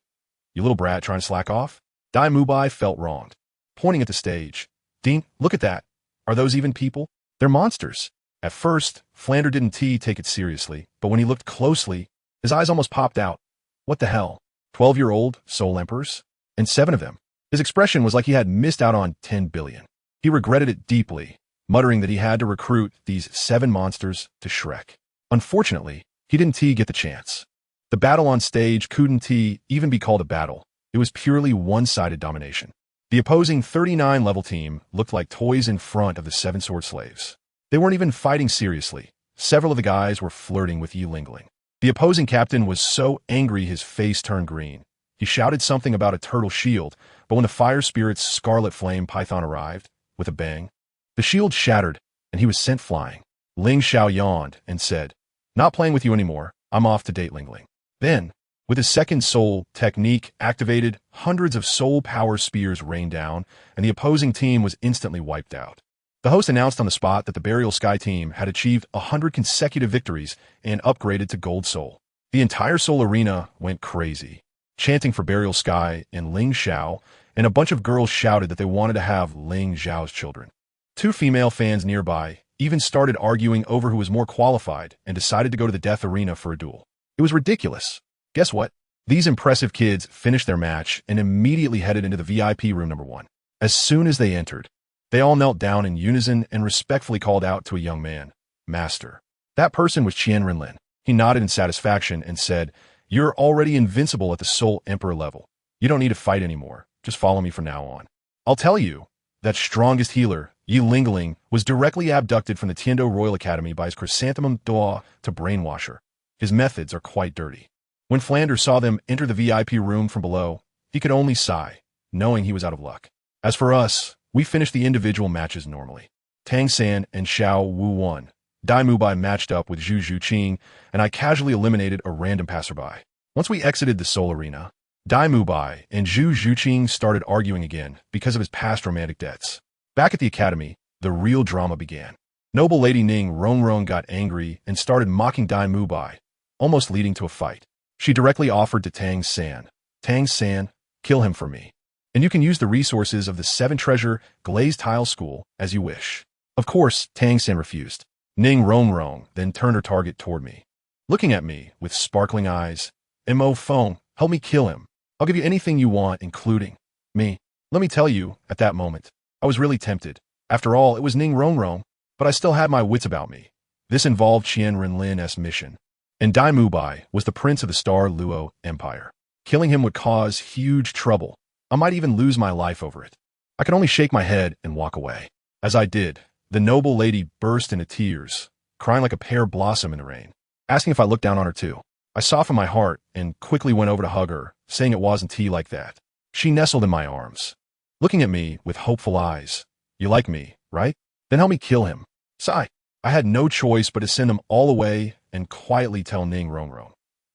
"You little brat trying to slack off?" Dai Mubai felt wronged, pointing at the stage. "Ding, look at that. Are those even people? They're monsters." At first, Flander didn't take it seriously, but when he looked closely, his eyes almost popped out. "What the hell? 12-year-old soul emperors, and 7 of them. His expression was like he had missed out on 10 billion. He regretted it deeply, muttering that he had to recruit these 7 monsters to Shrek. Unfortunately, he didn't get the chance. The battle on stage couldn't even be called a battle. It was purely one-sided domination. The opposing 39-level team looked like toys in front of the 7 sword slaves. They weren't even fighting seriously. Several of the guys were flirting with Lingling. The opposing captain was so angry his face turned green. He shouted something about a turtle shield, but when the fire spirit's scarlet flame python arrived, with a bang, the shield shattered and he was sent flying. Ling Xiao yawned and said, "Not playing with you anymore. I'm off to date Lingling." Then, with his second soul technique activated, hundreds of soul power spears rained down, and the opposing team was instantly wiped out. The host announced on the spot that the Burial Sky team had achieved 100 consecutive victories and upgraded to Gold Soul. The entire Soul Arena went crazy, chanting for Burial Sky and Ling Xiao, and a bunch of girls shouted that they wanted to have Ling Xiao's children. 2 female fans nearby even started arguing over who was more qualified and decided to go to the Death Arena for a duel. It was ridiculous. Guess what? These impressive kids finished their match and immediately headed into the VIP room number 1. As soon as they entered, they all knelt down in unison and respectfully called out to a young man, "Master." That person was Qian Renlin. He nodded in satisfaction and said, "You're already invincible at the Soul Emperor level. You don't need to fight anymore. Just follow me from now on. I'll tell you, that strongest healer, Lingling, was directly abducted from the Tiando Royal Academy by his chrysanthemum Douluo to brainwash her. His methods are quite dirty." When Flanders saw them enter the VIP room from below, he could only sigh, knowing he was out of luck. As for us, we finished the individual matches normally. Tang San and Xiao Wu won. Dai Mubai matched up with Zhu Zhuqing, and I casually eliminated a random passerby. Once we exited the Soul Arena, Dai Mubai and Zhu Zhuqing started arguing again because of his past romantic debts. Back at the academy, the real drama began. Noble Lady Ning Rongrong got angry and started mocking Dai Mubai, almost leading to a fight. She directly offered to Tang San, "Tang San, kill him for me. And you can use the resources of the 7 treasure glazed tile school as you wish." Of course, Tang San refused. Ning Rongrong then turned her target toward me, looking at me with sparkling eyes. "Mo Feng, help me kill him. I'll give you anything you want, including me." Let me tell you, at that moment, I was really tempted. After all, it was Ning Rongrong, but I still had my wits about me. This involved QianRenlin's mission, and Dai Mubai was the prince of the Star Luo Empire. Killing him would cause huge trouble. I might even lose my life over it. I could only shake my head and walk away. As I did, the noble lady burst into tears, crying like a pear blossom in the rain, asking if I looked down on her too. I softened my heart and quickly went over to hug her, saying it wasn't tea like that. She nestled in my arms, looking at me with hopeful eyes. "You like me, right? Then help me kill him." Sigh. I had no choice but to send him all away and quietly tell Ning Rongrong.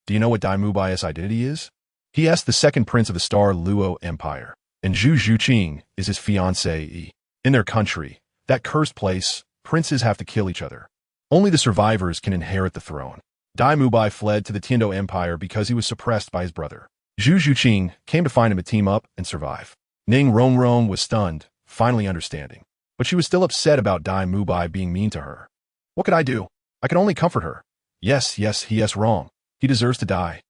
"Do you know what Dai Mubai's identity is? He asked the second prince of the Star Luo Empire, and Zhu Zhuqing is his fiancée. In their country, that cursed place, princes have to kill each other. Only the survivors can inherit the throne. Dai Mubai fled to the Tiando Empire because he was suppressed by his brother. Zhu Zhuqing came to find him to team up and survive. Ning Rongrong was stunned, finally understanding. But she was still upset about Dai Mubai being mean to her. What could I do? I could only comfort her. Yes, wrong. He deserves to die.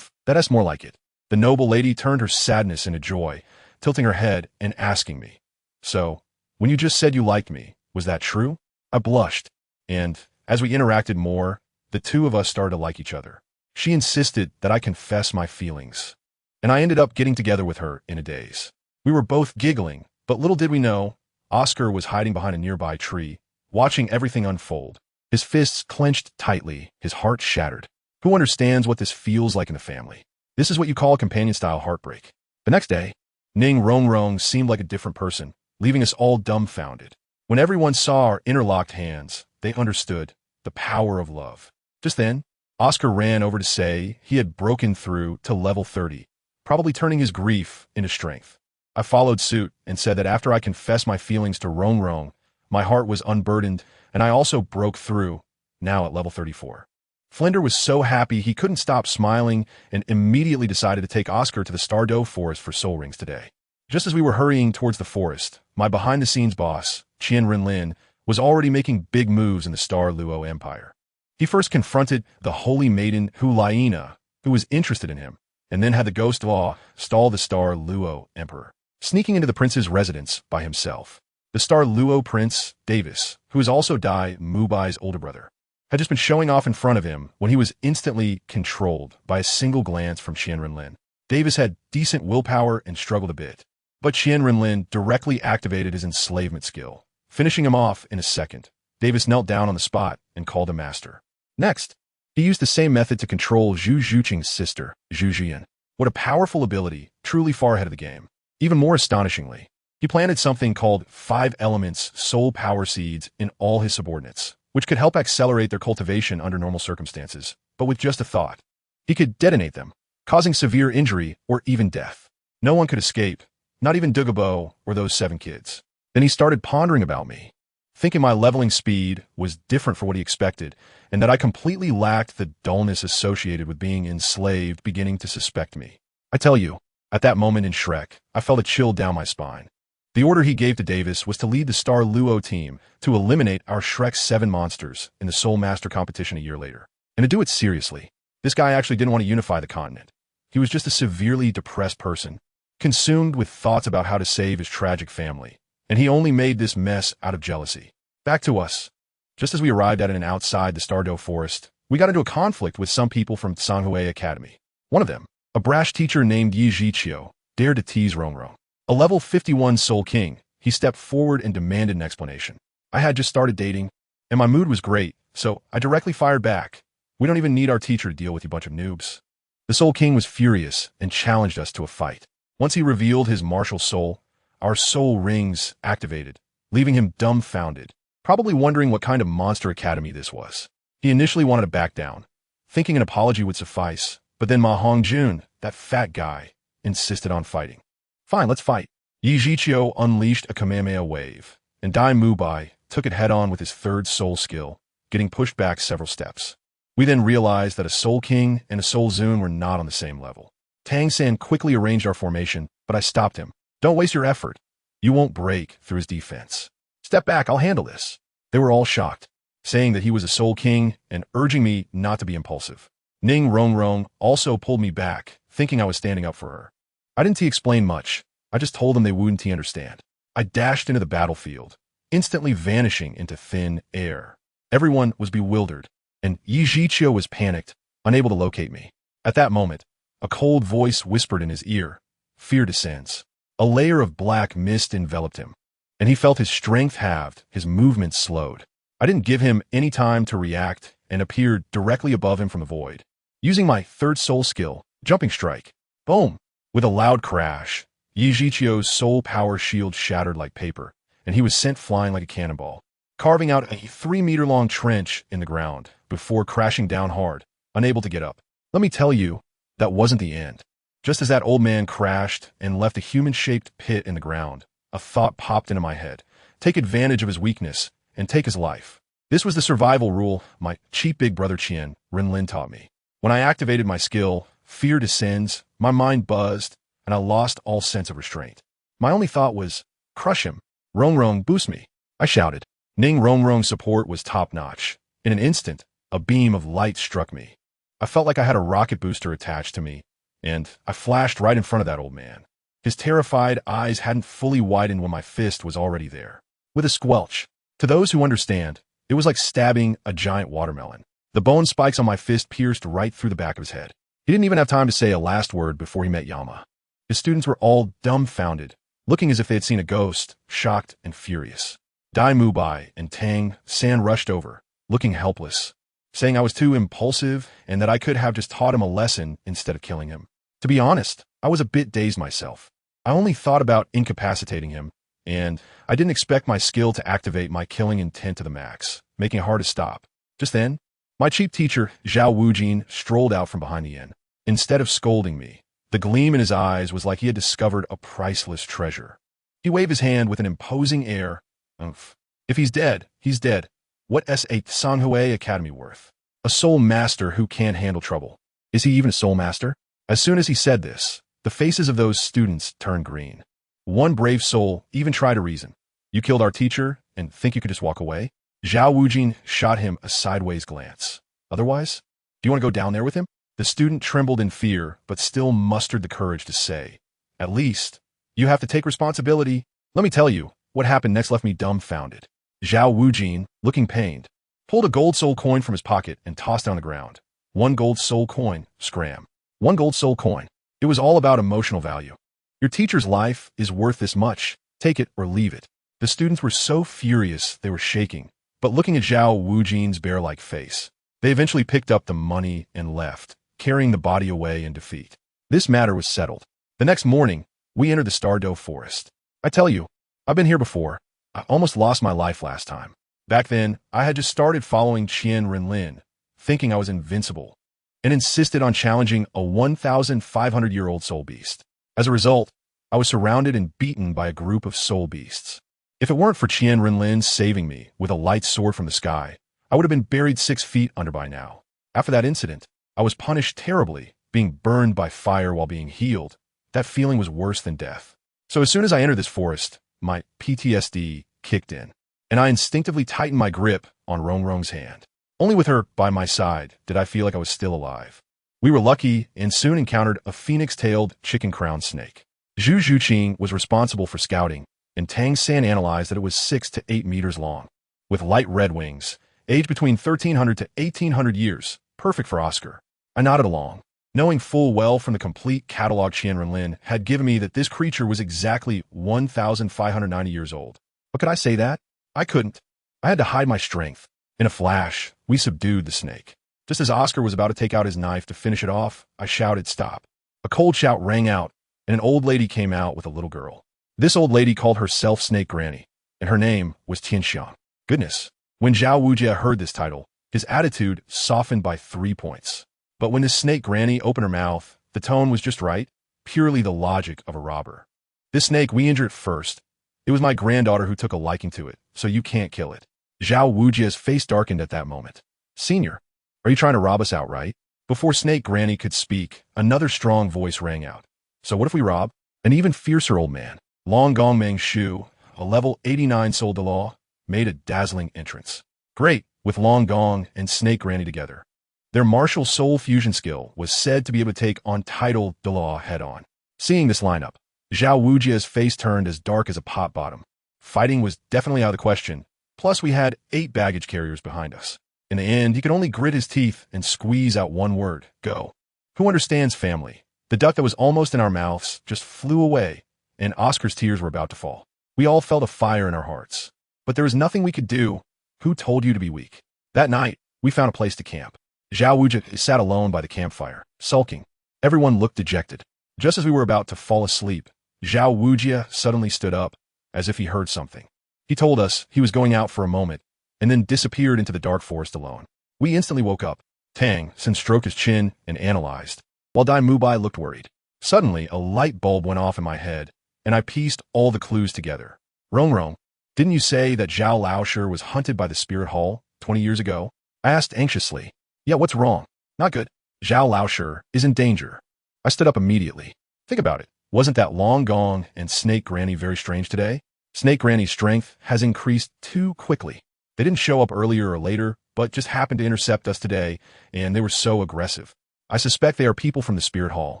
That's more like it." The noble lady turned her sadness into joy, tilting her head and asking me, "So, when you just said you liked me, was that true?" I blushed, and, as we interacted more, the two of us started to like each other. She insisted that I confess my feelings, and I ended up getting together with her in a daze. We were both giggling, but little did we know, Oscar was hiding behind a nearby tree, watching everything unfold. His fists clenched tightly, his heart shattered. Who understands what this feels like in the family? This is what you call a companion-style heartbreak. The next day, Ning Rongrong seemed like a different person, leaving us all dumbfounded. When everyone saw our interlocked hands, they understood the power of love. Just then, Oscar ran over to say he had broken through to level 30, probably turning his grief into strength. I followed suit and said that after I confessed my feelings to Rongrong, my heart was unburdened, and I also broke through, now at level 34. Flinder was so happy he couldn't stop smiling and immediately decided to take Oscar to the Stardow Forest for soul rings today. Just as we were hurrying towards the forest, my behind-the-scenes boss, Qian Renlin, was already making big moves in the Star Luo Empire. He first confronted the holy maiden Hulaina, who was interested in him. and then had the ghost of awe stall the Star Luo Emperor, sneaking into the prince's residence by himself. The Star Luo Prince, Davis, who is also Dai Mubai's older brother, had just been showing off in front of him when he was instantly controlled by a single glance from Qian Renlin. Davis had decent willpower and struggled a bit, but Qian Renlin directly activated his enslavement skill, finishing him off in a second. Davis knelt down on the spot and called him master. Next, he used the same method to control Zhu Zhuqing's sister, Zhu Jian. What a powerful ability, truly far ahead of the game. Even more astonishingly, he planted something called 5 Elements Soul Power Seeds in all his subordinates, which could help accelerate their cultivation under normal circumstances, but with just a thought. He could detonate them, causing severe injury or even death. No one could escape, not even Douluo or those 7 kids. Then he started pondering about me, thinking my leveling speed was different for what he expected, and that I completely lacked the dullness associated with being enslaved, beginning to suspect me. I tell you, at that moment in Shrek, I felt a chill down my spine. The order he gave to Davis was to lead the Star Luo team to eliminate our Shrek 7 Monsters in the Soul Master competition a year later. And to do it seriously. This guy actually didn't want to unify the continent. He was just a severely depressed person, consumed with thoughts about how to save his tragic family. And he only made this mess out of jealousy. Back to us. Just as we arrived at an outside the Stardow Forest, we got into a conflict with some people from Tsanghue Academy. One of them, a brash teacher named Yi Zhiqiu, dared to tease Rongrong. A level 51 Soul King, he stepped forward and demanded an explanation. I had just started dating, and my mood was great, so I directly fired back. We don't even need our teacher to deal with you bunch of noobs. The Soul King was furious and challenged us to a fight. Once he revealed his martial soul, our soul rings activated, leaving him dumbfounded, probably wondering what kind of monster academy this was. He initially wanted to back down, thinking an apology would suffice, but then Ma Hongjun, that fat guy, insisted on fighting. Fine, let's fight. Yi Zhiqiu unleashed a Kamehameha wave, and Dai Mubai took it head-on with his 3rd soul skill, getting pushed back several steps. We then realized that a Soul King and a Soul Zun were not on the same level. Tang San quickly arranged our formation, but I stopped him. Don't waste your effort. You won't break through his defense. Step back, I'll handle this. They were all shocked, saying that he was a Soul King and urging me not to be impulsive. Ning Rongrong also pulled me back, thinking I was standing up for her. I didn't explain much. I just told them they wouldn't understand. I dashed into the battlefield, instantly vanishing into thin air. Everyone was bewildered, and Yi Zhiqiu was panicked, unable to locate me. At that moment, a cold voice whispered in his ear, "Fear descends." A layer of black mist enveloped him, and he felt his strength halved, his movements slowed. I didn't give him any time to react and appeared directly above him from the void. Using my 3rd soul skill, Jumping Strike, boom! With a loud crash, Yi Zhiqiu's soul power shield shattered like paper, and he was sent flying like a cannonball, carving out a 3-meter-long trench in the ground before crashing down hard, unable to get up. Let me tell you, that wasn't the end. Just as that old man crashed and left a human-shaped pit in the ground, a thought popped into my head. Take advantage of his weakness and take his life. This was the survival rule my cheap big brother Qian Renlin taught me. When I activated my skill, Fear Descends, my mind buzzed, and I lost all sense of restraint. My only thought was, crush him. Rongrong, boost me. I shouted. Ning Rongrong's support was top-notch. In an instant, a beam of light struck me. I felt like I had a rocket booster attached to me, and I flashed right in front of that old man. His terrified eyes hadn't fully widened when my fist was already there. With a squelch. To those who understand, it was like stabbing a giant watermelon. The bone spikes on my fist pierced right through the back of his head. He didn't even have time to say a last word before he met Yama. His students were all dumbfounded, looking as if they had seen a ghost, shocked and furious. Dai Mubai and Tang San rushed over, looking helpless, saying I was too impulsive and that I could have just taught him a lesson instead of killing him. To be honest, I was a bit dazed myself. I only thought about incapacitating him, and I didn't expect my skill to activate my killing intent to the max, making it hard to stop. Just then, my cheap teacher, Zhao Wujin, strolled out from behind the inn. Instead of scolding me, the gleam in his eyes was like he had discovered a priceless treasure. He waved his hand with an imposing air. If he's dead, he's dead. What is a Tsanghue Academy worth? A soul master who can't handle trouble. Is he even a soul master? As soon as he said this, the faces of those students turned green. One brave soul even tried to reason. You killed our teacher and think you could just walk away? Zhao Wujin shot him a sideways glance. Otherwise, do you want to go down there with him? The student trembled in fear, but still mustered the courage to say, "At least, you have to take responsibility." Let me tell you, what happened next left me dumbfounded. Zhao Wujin, looking pained, pulled a gold soul coin from his pocket and tossed it on the ground. "One gold soul coin, scram. One gold soul coin. It was all about emotional value. Your teacher's life is worth this much. Take it or leave it." The students were so furious they were shaking, but looking at Zhao Wujin's bear-like face, they eventually picked up the money and left, carrying the body away in defeat. This matter was settled. The next morning, we entered the Stardow Forest. I tell you, I've been here before. I almost lost my life last time. Back then, I had just started following Qian Renlin, thinking I was invincible, and insisted on challenging a 1,500-year-old soul beast. As a result, I was surrounded and beaten by a group of soul beasts. If it weren't for Qian Renlin saving me with a light sword from the sky, I would have been buried 6 feet under by now. After that incident, I was punished terribly, being burned by fire while being healed. That feeling was worse than death. So as soon as I entered this forest, my PTSD kicked in, and I instinctively tightened my grip on Rongrong's hand. Only with her by my side did I feel like I was still alive. We were lucky and soon encountered a phoenix-tailed chicken-crowned snake. Zhu Zhuqing was responsible for scouting, and Tang San analyzed that it was 6 to 8 meters long, with light red wings, aged between 1,300 to 1,800 years, perfect for Oscar. I nodded along, knowing full well from the complete catalog Qian Renlin had given me that this creature was exactly 1,590 years old. But could I say that? I couldn't. I had to hide my strength. In a flash, we subdued the snake. Just as Oscar was about to take out his knife to finish it off, I shouted, "Stop." A cold shout rang out, and an old lady came out with a little girl. This old lady called herself Snake Granny, and her name was Tianxiang. Goodness. When Zhao Wujia heard this title, his attitude softened by 3 points. But when this Snake Granny opened her mouth, the tone was just right, purely the logic of a robber. "This snake we injured first. It was my granddaughter who took a liking to it, so you can't kill it." Zhao Wujia's face darkened at that moment. "Senior, are you trying to rob us outright?" Before Snake Granny could speak, another strong voice rang out. "So what if we rob?" An even fiercer old man, Long Gong Meng Shu, a level 89 soul Dalu, made a dazzling entrance. Great, with Long Gong and Snake Granny together. Their martial soul fusion skill was said to be able to take on title Dalu head-on. Seeing this lineup, Zhao Wujia's face turned as dark as a pot bottom. Fighting was definitely out of the question, plus we had 8 baggage carriers behind us. In the end, he could only grit his teeth and squeeze out one word, "Go." Who understands family? The duck that was almost in our mouths just flew away, and Oscar's tears were about to fall. We all felt a fire in our hearts. But there was nothing we could do. Who told you to be weak? That night, we found a place to camp. Zhao Wujia sat alone by the campfire, sulking. Everyone looked dejected. Just as we were about to fall asleep, Zhao Wujia suddenly stood up, as if he heard something. He told us he was going out for a moment, and then disappeared into the dark forest alone. We instantly woke up. Tang San stroked his chin and analyzed, while Dai Mubai looked worried. Suddenly, a light bulb went off in my head, and I pieced all the clues together. Rong, didn't you say that Zhao Laosher was hunted by the Spirit Hall 20 years ago? I asked anxiously. Yeah, what's wrong? Not good. Zhao Laosher is in danger. I stood up immediately. Think about it. Wasn't that Long Gong and Snake Granny very strange today? Snake Granny's strength has increased too quickly. They didn't show up earlier or later, but just happened to intercept us today, and they were so aggressive. I suspect they are people from the Spirit Hall.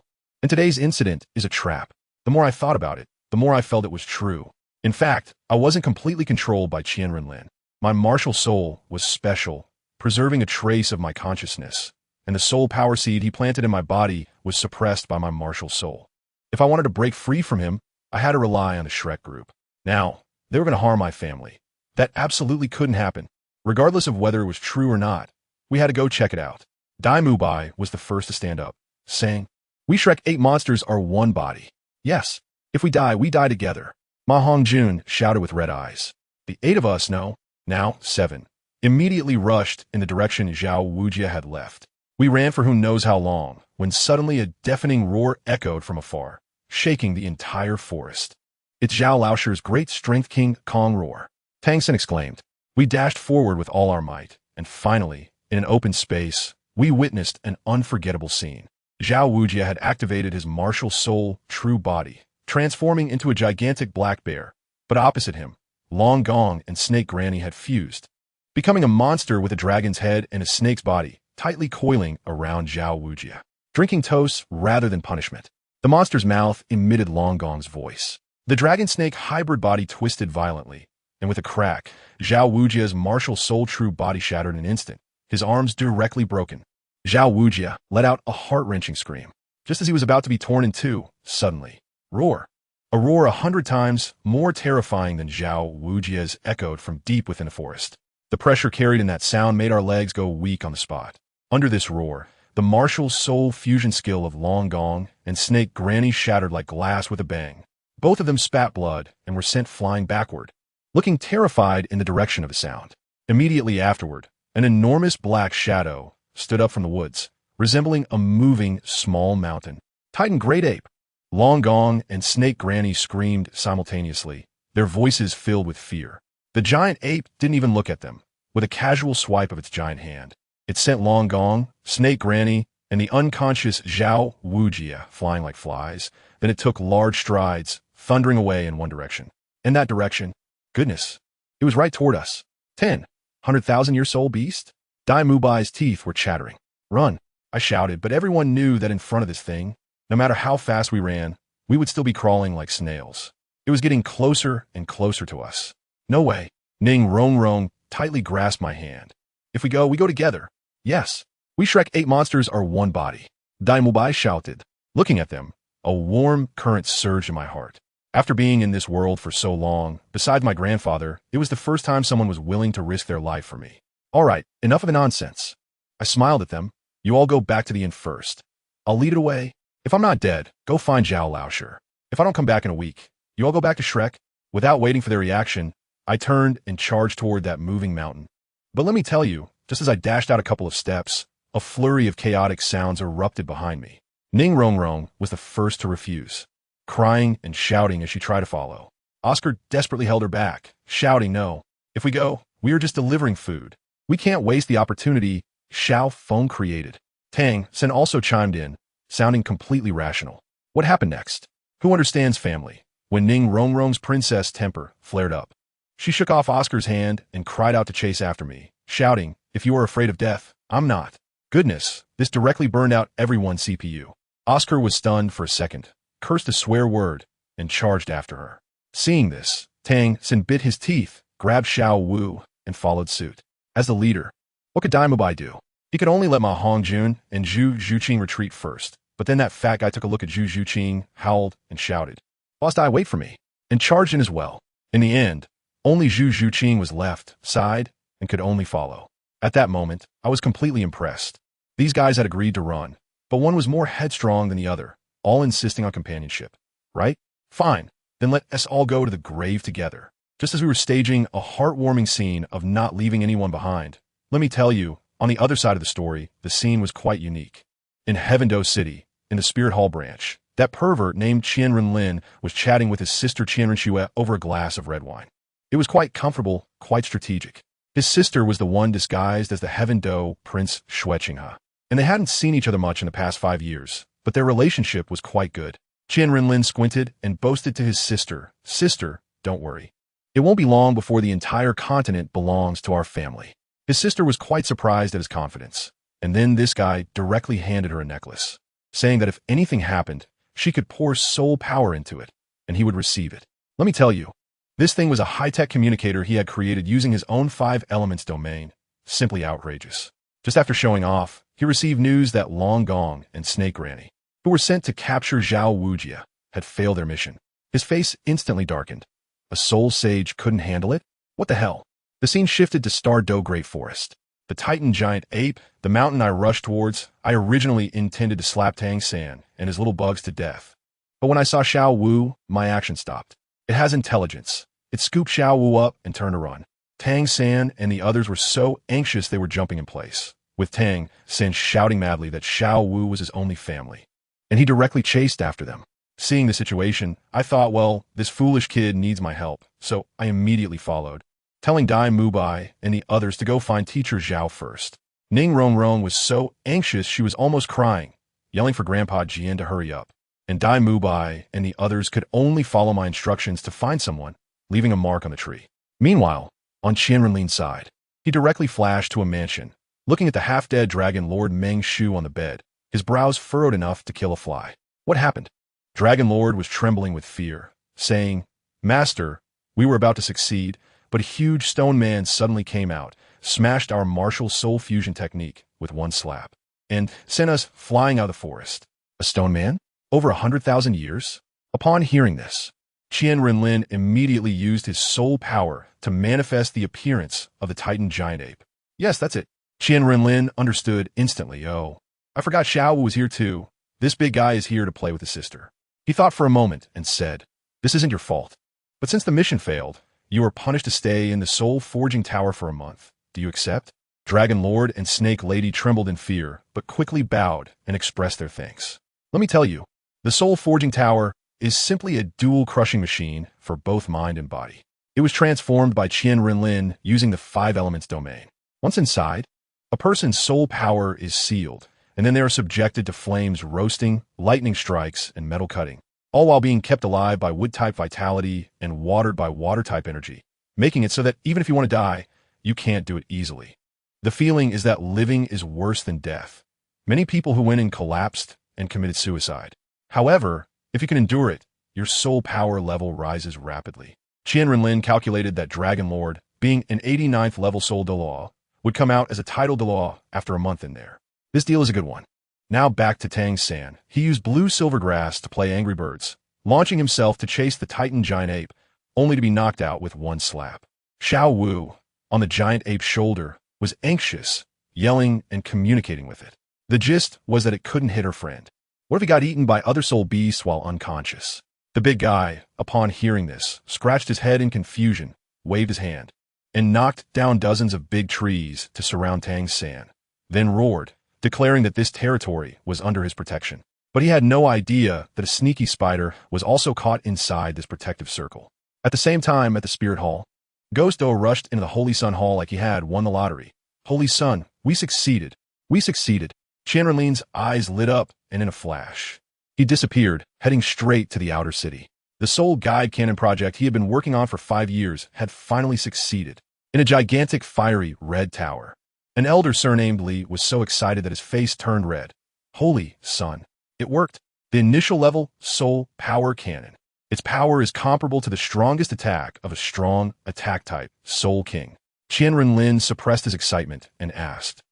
And today's incident is a trap. The more I thought about it, the more I felt it was true. In fact, I wasn't completely controlled by Qian Renlin. My martial soul was special, preserving a trace of my consciousness, and the soul power seed he planted in my body was suppressed by my martial soul. If I wanted to break free from him, I had to rely on the Shrek group. Now, they were going to harm my family. That absolutely couldn't happen. Regardless of whether it was true or not, we had to go check it out. Dai Mubai was the first to stand up, saying, "We Shrek 8 monsters are one body. Yes, if we die together." Ma Hongjun shouted with red eyes. The 8 of us, no, now 7, immediately rushed in the direction Zhao Wujia had left. We ran for who knows how long, when suddenly a deafening roar echoed from afar, shaking the entire forest. It's Zhao Laosher's great strength king Kong roar. Tang San exclaimed. We dashed forward with all our might, and finally, in an open space, we witnessed an unforgettable scene. Zhao Wujia had activated his martial soul true body, transforming into a gigantic black bear, but opposite him, Long Gong and Snake Granny had fused, becoming a monster with a dragon's head and a snake's body, tightly coiling around Zhao Wujia, drinking toast rather than punishment. The monster's mouth emitted Long Gong's voice. The dragon snake hybrid body twisted violently, and with a crack, Zhao Wujia's martial soul true body shattered in an instant, his arms directly broken. Zhao Wujia let out a heart-wrenching scream. Just as he was about to be torn in two, suddenly, roar. A roar 100 times more terrifying than Zhao Wujia's echoed from deep within the forest. The pressure carried in that sound made our legs go weak on the spot. Under this roar, the martial soul fusion skill of Long Gong and Snake Granny shattered like glass with a bang. Both of them spat blood and were sent flying backward, looking terrified in the direction of the sound. Immediately afterward, an enormous black shadow stood up from the woods, resembling a moving small mountain. Titan Great Ape! Long Gong and Snake Granny screamed simultaneously, their voices filled with fear. The giant ape didn't even look at them. With a casual swipe of its giant hand, it sent Long Gong, Snake Granny, and the unconscious Zhao Wujia flying like flies. Then it took large strides, thundering away in one direction. In that direction, goodness, it was right toward us. 100,000-year-soul beast? Dai Mubai's teeth were chattering. Run, I shouted, but everyone knew that in front of this thing, no matter how fast we ran, we would still be crawling like snails. It was getting closer and closer to us. No way. Ning Rong Rong tightly grasped my hand. If we go together. Yes. We Shrek 8 monsters are one body. Dai Mubai shouted. Looking at them, a warm current surged in my heart. After being in this world for so long, besides my grandfather, it was the first time someone was willing to risk their life for me. All right, enough of the nonsense. I smiled at them. You all go back to the inn first. I'll lead it away. If I'm not dead, go find Zhao Laosher. If I don't come back in a week, you all go back to Shrek. Without waiting for their reaction, I turned and charged toward that moving mountain. But let me tell you, just as I dashed out a couple of steps, a flurry of chaotic sounds erupted behind me. Ning Rong Rong was the first to refuse, crying and shouting as she tried to follow. Oscar desperately held her back, shouting no. If we go, we are just delivering food. We can't waste the opportunity Xiao Feng created. Tang San also chimed in, sounding completely rational. What happened next? Who understands family? When Ning Rong Rong's princess temper flared up, she shook off Oscar's hand and cried out to chase after me, shouting, if you are afraid of death, I'm not. Goodness, this directly burned out everyone's CPU. Oscar was stunned for a second, cursed a swear word, and charged after her. Seeing this, Tang San bit his teeth, grabbed Xiao Wu, and followed suit. As the leader, what could Dai Mubai do? He could only let Ma Hongjun and Zhu Zhuqing retreat first, but then that fat guy took a look at Zhu Zhuqing, howled, and shouted, Boss Dai, wait for me, and charged in as well. In the end, only Zhu Zhuqing was left, sighed, and could only follow. At that moment, I was completely impressed. These guys had agreed to run, but one was more headstrong than the other, all insisting on companionship. Right? Fine, then let us all go to the grave together. Just as we were staging a heartwarming scene of not leaving anyone behind, let me tell you, on the other side of the story, the scene was quite unique. In Heavendo City, in the Spirit Hall branch, that pervert named Qian Renlin was chatting with his sister Qianrenlin over a glass of red wine. It was quite comfortable, quite strategic. His sister was the one disguised as the Heavendo Prince Shueqinghe, and they hadn't seen each other much in the past 5 years, but their relationship was quite good. Qian Renlin squinted and boasted to his sister, Sister, don't worry. It won't be long before the entire continent belongs to our family. His sister was quite surprised at his confidence, and then this guy directly handed her a necklace, saying that if anything happened, she could pour soul power into it, and he would receive it. Let me tell you, this thing was a high-tech communicator he had created using his own 5 elements domain. Simply outrageous. Just after showing off, he received news that Long Gong and Snake Granny, who were sent to capture Zhao Wujia, had failed their mission. His face instantly darkened. A soul sage couldn't handle it? What the hell? The scene shifted to Star Do Great Forest. The Titan giant ape, the mountain I rushed towards. I originally intended to slap Tang San and his little bugs to death. But when I saw Xiao Wu, my action stopped. It has intelligence. It scooped Xiao Wu up and turned to run. Tang San and the others were so anxious they were jumping in place, with Tang San shouting madly that Xiao Wu was his only family. And he directly chased after them. Seeing the situation, I thought, well, this foolish kid needs my help, so I immediately followed, telling Dai Mubai and the others to go find teacher Zhao first. Ning Rong Rong was so anxious she was almost crying, yelling for Grandpa Jian to hurry up. And Dai Mubai and the others could only follow my instructions to find someone, leaving a mark on the tree. Meanwhile, on QianRenlin's side, he directly flashed to a mansion, looking at the half-dead Dragon Lord Meng Shu on the bed, his brows furrowed enough to kill a fly. What happened? Dragon Lord was trembling with fear, saying, Master, we were about to succeed, but a huge stone man suddenly came out, smashed our martial soul fusion technique with one slap, and sent us flying out of the forest. A stone man? Over 100,000 years? Upon hearing this, Qian Renlin immediately used his soul power to manifest the appearance of the Titan giant ape. Yes, that's it. Qian Renlin understood instantly. Oh, I forgot Xiao Wu was here too. This big guy is here to play with his sister. He thought for a moment and said, This isn't your fault. But since the mission failed, you are punished to stay in the soul forging tower for a month. Do you accept? Dragon Lord and Snake Lady trembled in fear, but quickly bowed and expressed their thanks. Let me tell you, the soul forging tower is simply a dual crushing machine for both mind and body. It was transformed by Qian Renlin using the 5 elements domain. Once inside, a person's soul power is sealed, and then they are subjected to flames roasting, lightning strikes, and metal cutting, all while being kept alive by wood-type vitality and watered by water-type energy, making it so that even if you want to die, you can't do it easily. The feeling is that living is worse than death. Many people who went in collapsed and committed suicide. However, if you can endure it, your soul power level rises rapidly. Qian Renlin calculated that Dragon Lord, being an 89th level soul Douluo, would come out as a title Douluo after a month in there. This deal is a good one. Now back to Tang San. He used blue silvergrass to play Angry Birds, launching himself to chase the Titan giant ape, only to be knocked out with one slap. Xiao Wu, on the giant ape's shoulder, was anxious, yelling and communicating with it. The gist was that it couldn't hit her friend. What if he got eaten by other soul beasts while unconscious? The big guy, upon hearing this, scratched his head in confusion, waved his hand, and knocked down dozens of big trees to surround Tang San, then roared, declaring that this territory was under his protection. But he had no idea that a sneaky spider was also caught inside this protective circle. At the same time, at the Spirit Hall, Ghost Do rushed into the Holy Sun Hall like he had won the lottery. Holy Sun, we succeeded. We succeeded. QianRenlin's eyes lit up, and in a flash, he disappeared, heading straight to the outer city. The Soul Guide Cannon project he had been working on for 5 years had finally succeeded. In a gigantic, fiery, red tower, an elder surnamed Li was so excited that his face turned red. Holy Sun. It worked. The initial level Soul Power Cannon. Its power is comparable to the strongest attack of a strong attack-type Soul King. Qian Renlin suppressed his excitement and asked,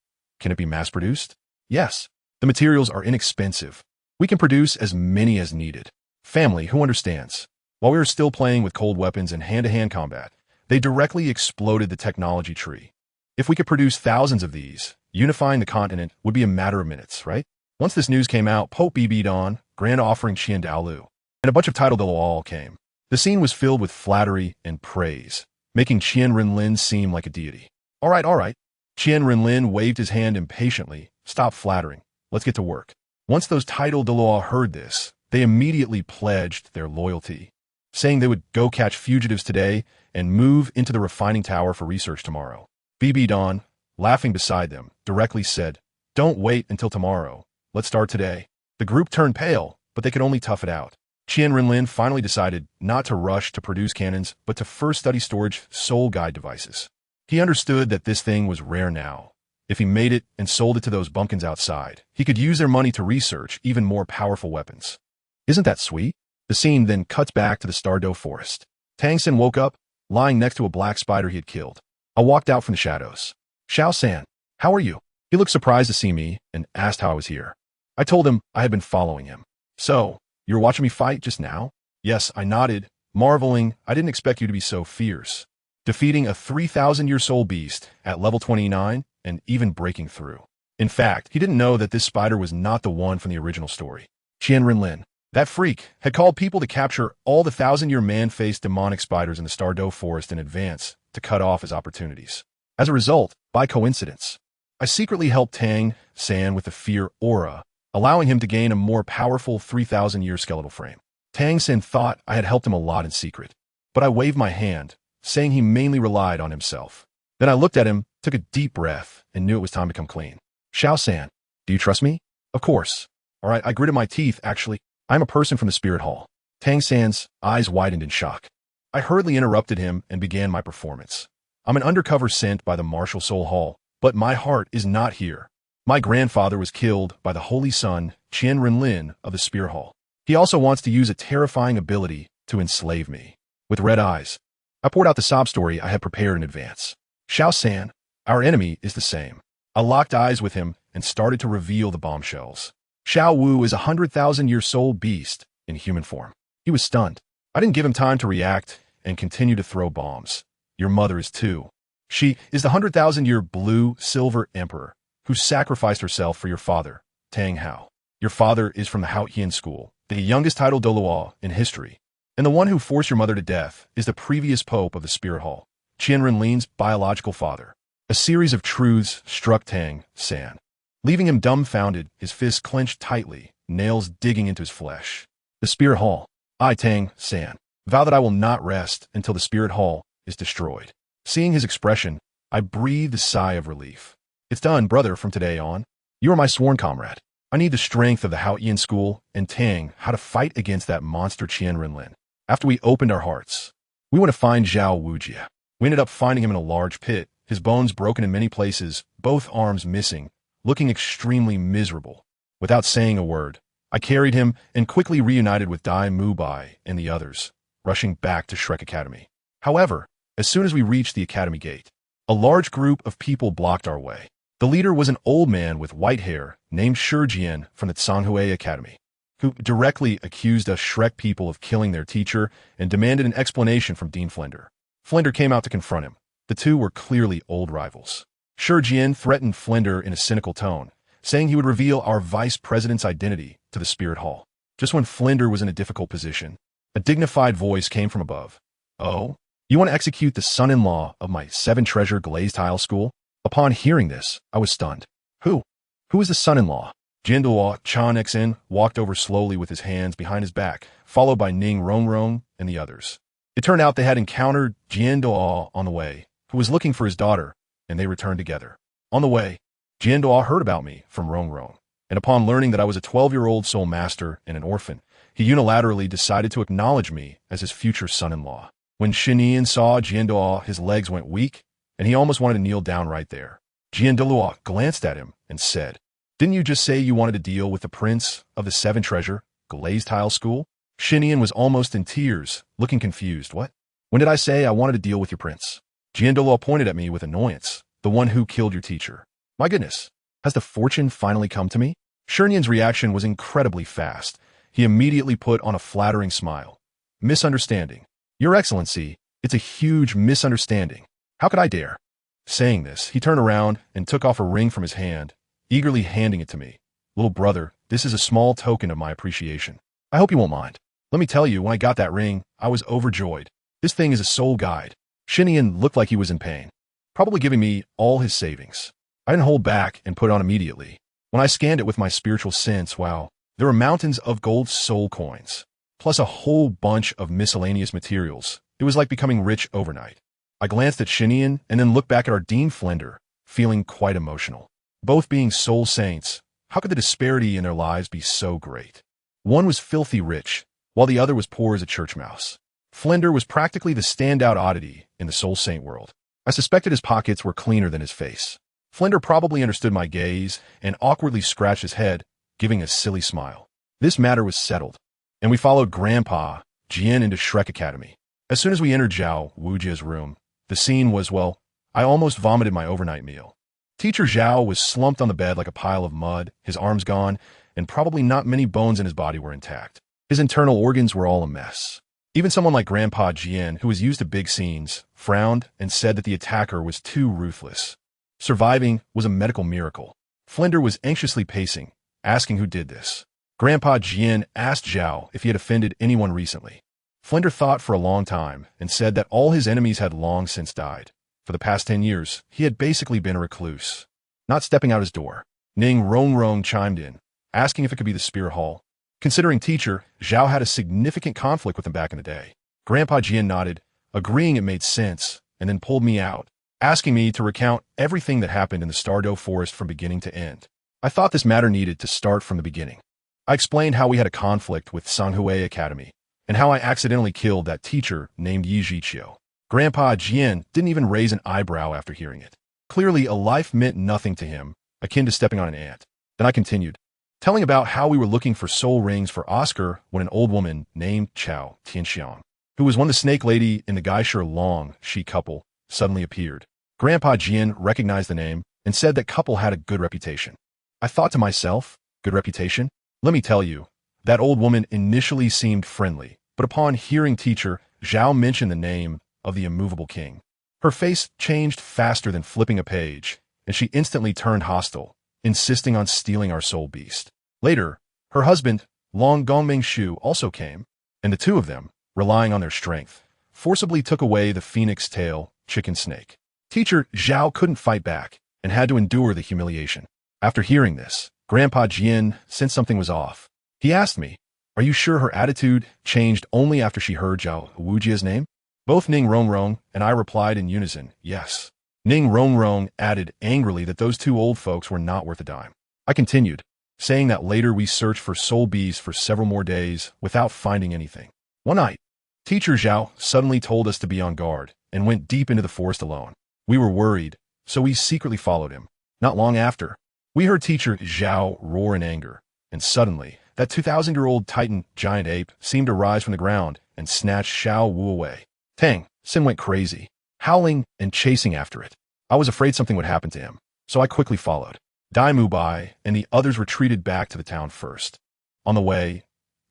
Can it be mass-produced? Yes. The materials are inexpensive. We can produce as many as needed. Family, who understands? While we were still playing with cold weapons and hand-to-hand combat, they directly exploded the technology tree. If we could produce thousands of these, unifying the continent would be a matter of minutes, right? Once this news came out, Pope Bibi Dong, Grand Offering Qian Dalu, and a bunch of title Douluo all came. The scene was filled with flattery and praise, making Qian Renlin seem like a deity. All right. Qian Renlin waved his hand impatiently. Stop flattering. Let's get to work. Once those title Douluo heard this, they immediately pledged their loyalty, saying they would go catch fugitives today and move into the refining tower for research tomorrow. Bibi Dong, laughing beside them, directly said, Don't wait until tomorrow. Let's start today. The group turned pale, but they could only tough it out. Qian Renlin finally decided not to rush to produce cannons, but to first study storage soul guide devices. He understood that this thing was rare now. If he made it and sold it to those bumpkins outside, he could use their money to research even more powerful weapons. Isn't that sweet? The scene then cuts back to the Stardow forest. Tang San woke up, lying next to a black spider he had killed. I walked out from the shadows. Xiao San, how are you? He looked surprised to see me and asked how I was here. I told him I had been following him. So, you were watching me fight just now? Yes, I nodded, marveling. I didn't expect you to be so fierce. Defeating a 3,000-year soul beast at level 29 and even breaking through. In fact, he didn't know that this spider was not the one from the original story. Qian Renlin, that freak, had called people to capture all the 1,000-year man-faced demonic spiders in the Stardow forest in advance to cut off his opportunities. As a result, by coincidence, I secretly helped Tang San with the fear aura, allowing him to gain a more powerful 3,000-year skeletal frame. Tang San thought I had helped him a lot in secret, but I waved my hand, saying he mainly relied on himself. Then I looked at him, took a deep breath, and knew it was time to come clean. Xiao San, do you trust me? Of course. All right, I gritted my teeth, actually. I'm a person from the Spirit Hall. Tang San's eyes widened in shock. I hurriedly interrupted him and began my performance. I'm an undercover sent by the Martial Soul Hall, But my heart is not here. My grandfather was killed by the holy son, Qian Renlin of the Spear Hall. He also wants to use a terrifying ability to enslave me. With red eyes, I poured out the sob story I had prepared in advance. Xiao San, our enemy, is the same. I locked eyes with him and started to reveal the bombshells. Xiao Wu is a 100,000-year soul beast in human form. He was stunned. I didn't give him time to react and continue to throw bombs. Your mother is too. She is the 100,000-year blue-silver emperor who sacrificed herself for your father, Tang Hao. Your father is from the Haotian school, the youngest title Douluo in history, and the one who forced your mother to death is the previous pope of the Spirit Hall, Qian Renlin's biological father. A series of truths struck Tang San, leaving him dumbfounded, his fists clenched tightly, nails digging into his flesh. The Spirit Hall. I, Tang San, vow that I will not rest until the Spirit Hall is destroyed. Seeing his expression, I breathed a sigh of relief. It's done, brother, from today on. You are my sworn comrade. I need the strength of the Haotian school and Tang how to fight against that monster Qian Renlin. After we opened our hearts, we went to find Zhao Wujia. We ended up finding him in a large pit, his bones broken in many places, both arms missing, looking extremely miserable. Without saying a word, I carried him and quickly reunited with Dai Mubai and the others, rushing back to Shrek Academy. However, as soon as we reached the academy gate, a large group of people blocked our way. The leader was an old man with white hair named Shurjian from the Tsanhui Academy, who directly accused us Shrek people of killing their teacher and demanded an explanation from Dean Flender. Flender came out to confront him. The two were clearly old rivals. Shurjian threatened Flender in a cynical tone, saying he would reveal our vice president's identity to the Spirit Hall. Just when Flender was in a difficult position, a dignified voice came from above. Oh? You want to execute the son-in-law of my seven-treasure glazed tile school? Upon hearing this, I was stunned. Who? Who is the son-in-law? Jinduo Chan Xen walked over slowly with his hands behind his back, followed by Ning Rongrong and the others. It turned out they had encountered Jinduo on the way, who was looking for his daughter, and they returned together. On the way, Jinduo heard about me from Rongrong, and upon learning that I was a 12-year-old soul master and an orphan, he unilaterally decided to acknowledge me as his future son-in-law. When Shinian saw Jinduo, his legs went weak, and he almost wanted to kneel down right there. Jinduo glanced at him and said, "Didn't you just say you wanted to deal with the prince of the seven treasure, glazed tile school?" Shinian was almost in tears, looking confused. What? When did I say I wanted to deal with your prince? Jinduo pointed at me with annoyance, the one who killed your teacher. My goodness, has the fortune finally come to me? Shinian's reaction was incredibly fast. He immediately put on a flattering smile. Misunderstanding. Your Excellency, it's a huge misunderstanding. How could I dare? Saying this, he turned around and took off a ring from his hand, eagerly handing it to me. Little brother, this is a small token of my appreciation. I hope you won't mind. Let me tell you, when I got that ring, I was overjoyed. This thing is a soul guide. Shinian looked like he was in pain, probably giving me all his savings. I didn't hold back and put it on immediately. When I scanned it with my spiritual sense, wow, there were mountains of gold soul coins, plus a whole bunch of miscellaneous materials. It was like becoming rich overnight. I glanced at Shinian and then looked back at our Dean Flender, feeling quite emotional. Both being soul saints, how could the disparity in their lives be so great? One was filthy rich, while the other was poor as a church mouse. Flender was practically the standout oddity in the soul saint world. I suspected his pockets were cleaner than his face. Flender probably understood my gaze and awkwardly scratched his head, giving a silly smile. This matter was settled, and we followed Grandpa Jian into Shrek Academy. As soon as we entered Zhao Wujia's room, the scene was, well, I almost vomited my overnight meal. Teacher Zhao was slumped on the bed like a pile of mud, his arms gone, and probably not many bones in his body were intact. His internal organs were all a mess. Even someone like Grandpa Jian, who was used to big scenes, frowned and said that the attacker was too ruthless. Surviving was a medical miracle. Flender was anxiously pacing, asking who did this. Grandpa Jian asked Zhao if he had offended anyone recently. Flender thought for a long time and said that all his enemies had long since died. For the past 10 years, he had basically been a recluse, not stepping out his door. Ning Rongrong chimed in, asking if it could be the Spirit Hall. Considering teacher, Zhao had a significant conflict with him back in the day. Grandpa Jian nodded, agreeing it made sense, and then pulled me out, asking me to recount everything that happened in the Stardow Forest from beginning to end. I thought this matter needed to start from the beginning. I explained how we had a conflict with Tsanhui Academy, and how I accidentally killed that teacher named Yi Jiqiu. Grandpa Jian didn't even raise an eyebrow after hearing it. Clearly, a life meant nothing to him, akin to stepping on an ant. Then I continued, telling about how we were looking for soul rings for Oscar when an old woman named Chao Tianxiang, who was one of the snake lady in the Geisher Long Shi couple, suddenly appeared. Grandpa Jian recognized the name and said that couple had a good reputation. I thought to myself, good reputation? Let me tell you, that old woman initially seemed friendly, but upon hearing teacher Zhao mention the name of the immovable king, her face changed faster than flipping a page, and she instantly turned hostile, insisting on stealing our soul beast. Later, her husband, Long Gongming Shu, also came, and the two of them, relying on their strength, forcibly took away the phoenix tail chicken snake. Teacher Zhao couldn't fight back and had to endure the humiliation. After hearing this, Grandpa Jian sensed something was off. He asked me, "Are you sure her attitude changed only after she heard Zhao Wujia's name?" Both Ning Rongrong and I replied in unison, yes. Ning Rongrong added angrily that those two old folks were not worth a dime. I continued, saying that later we searched for soul bees for several more days without finding anything. One night, Teacher Zhao suddenly told us to be on guard and went deep into the forest alone. We were worried, so we secretly followed him. Not long after, we heard Teacher Zhao roar in anger, and suddenly, that 2,000-year-old Titan giant ape seemed to rise from the ground and snatch Xiao Wu away. Tang San went crazy, howling and chasing after it. I was afraid something would happen to him, so I quickly followed. Dai Mubai and the others retreated back to the town first. On the way,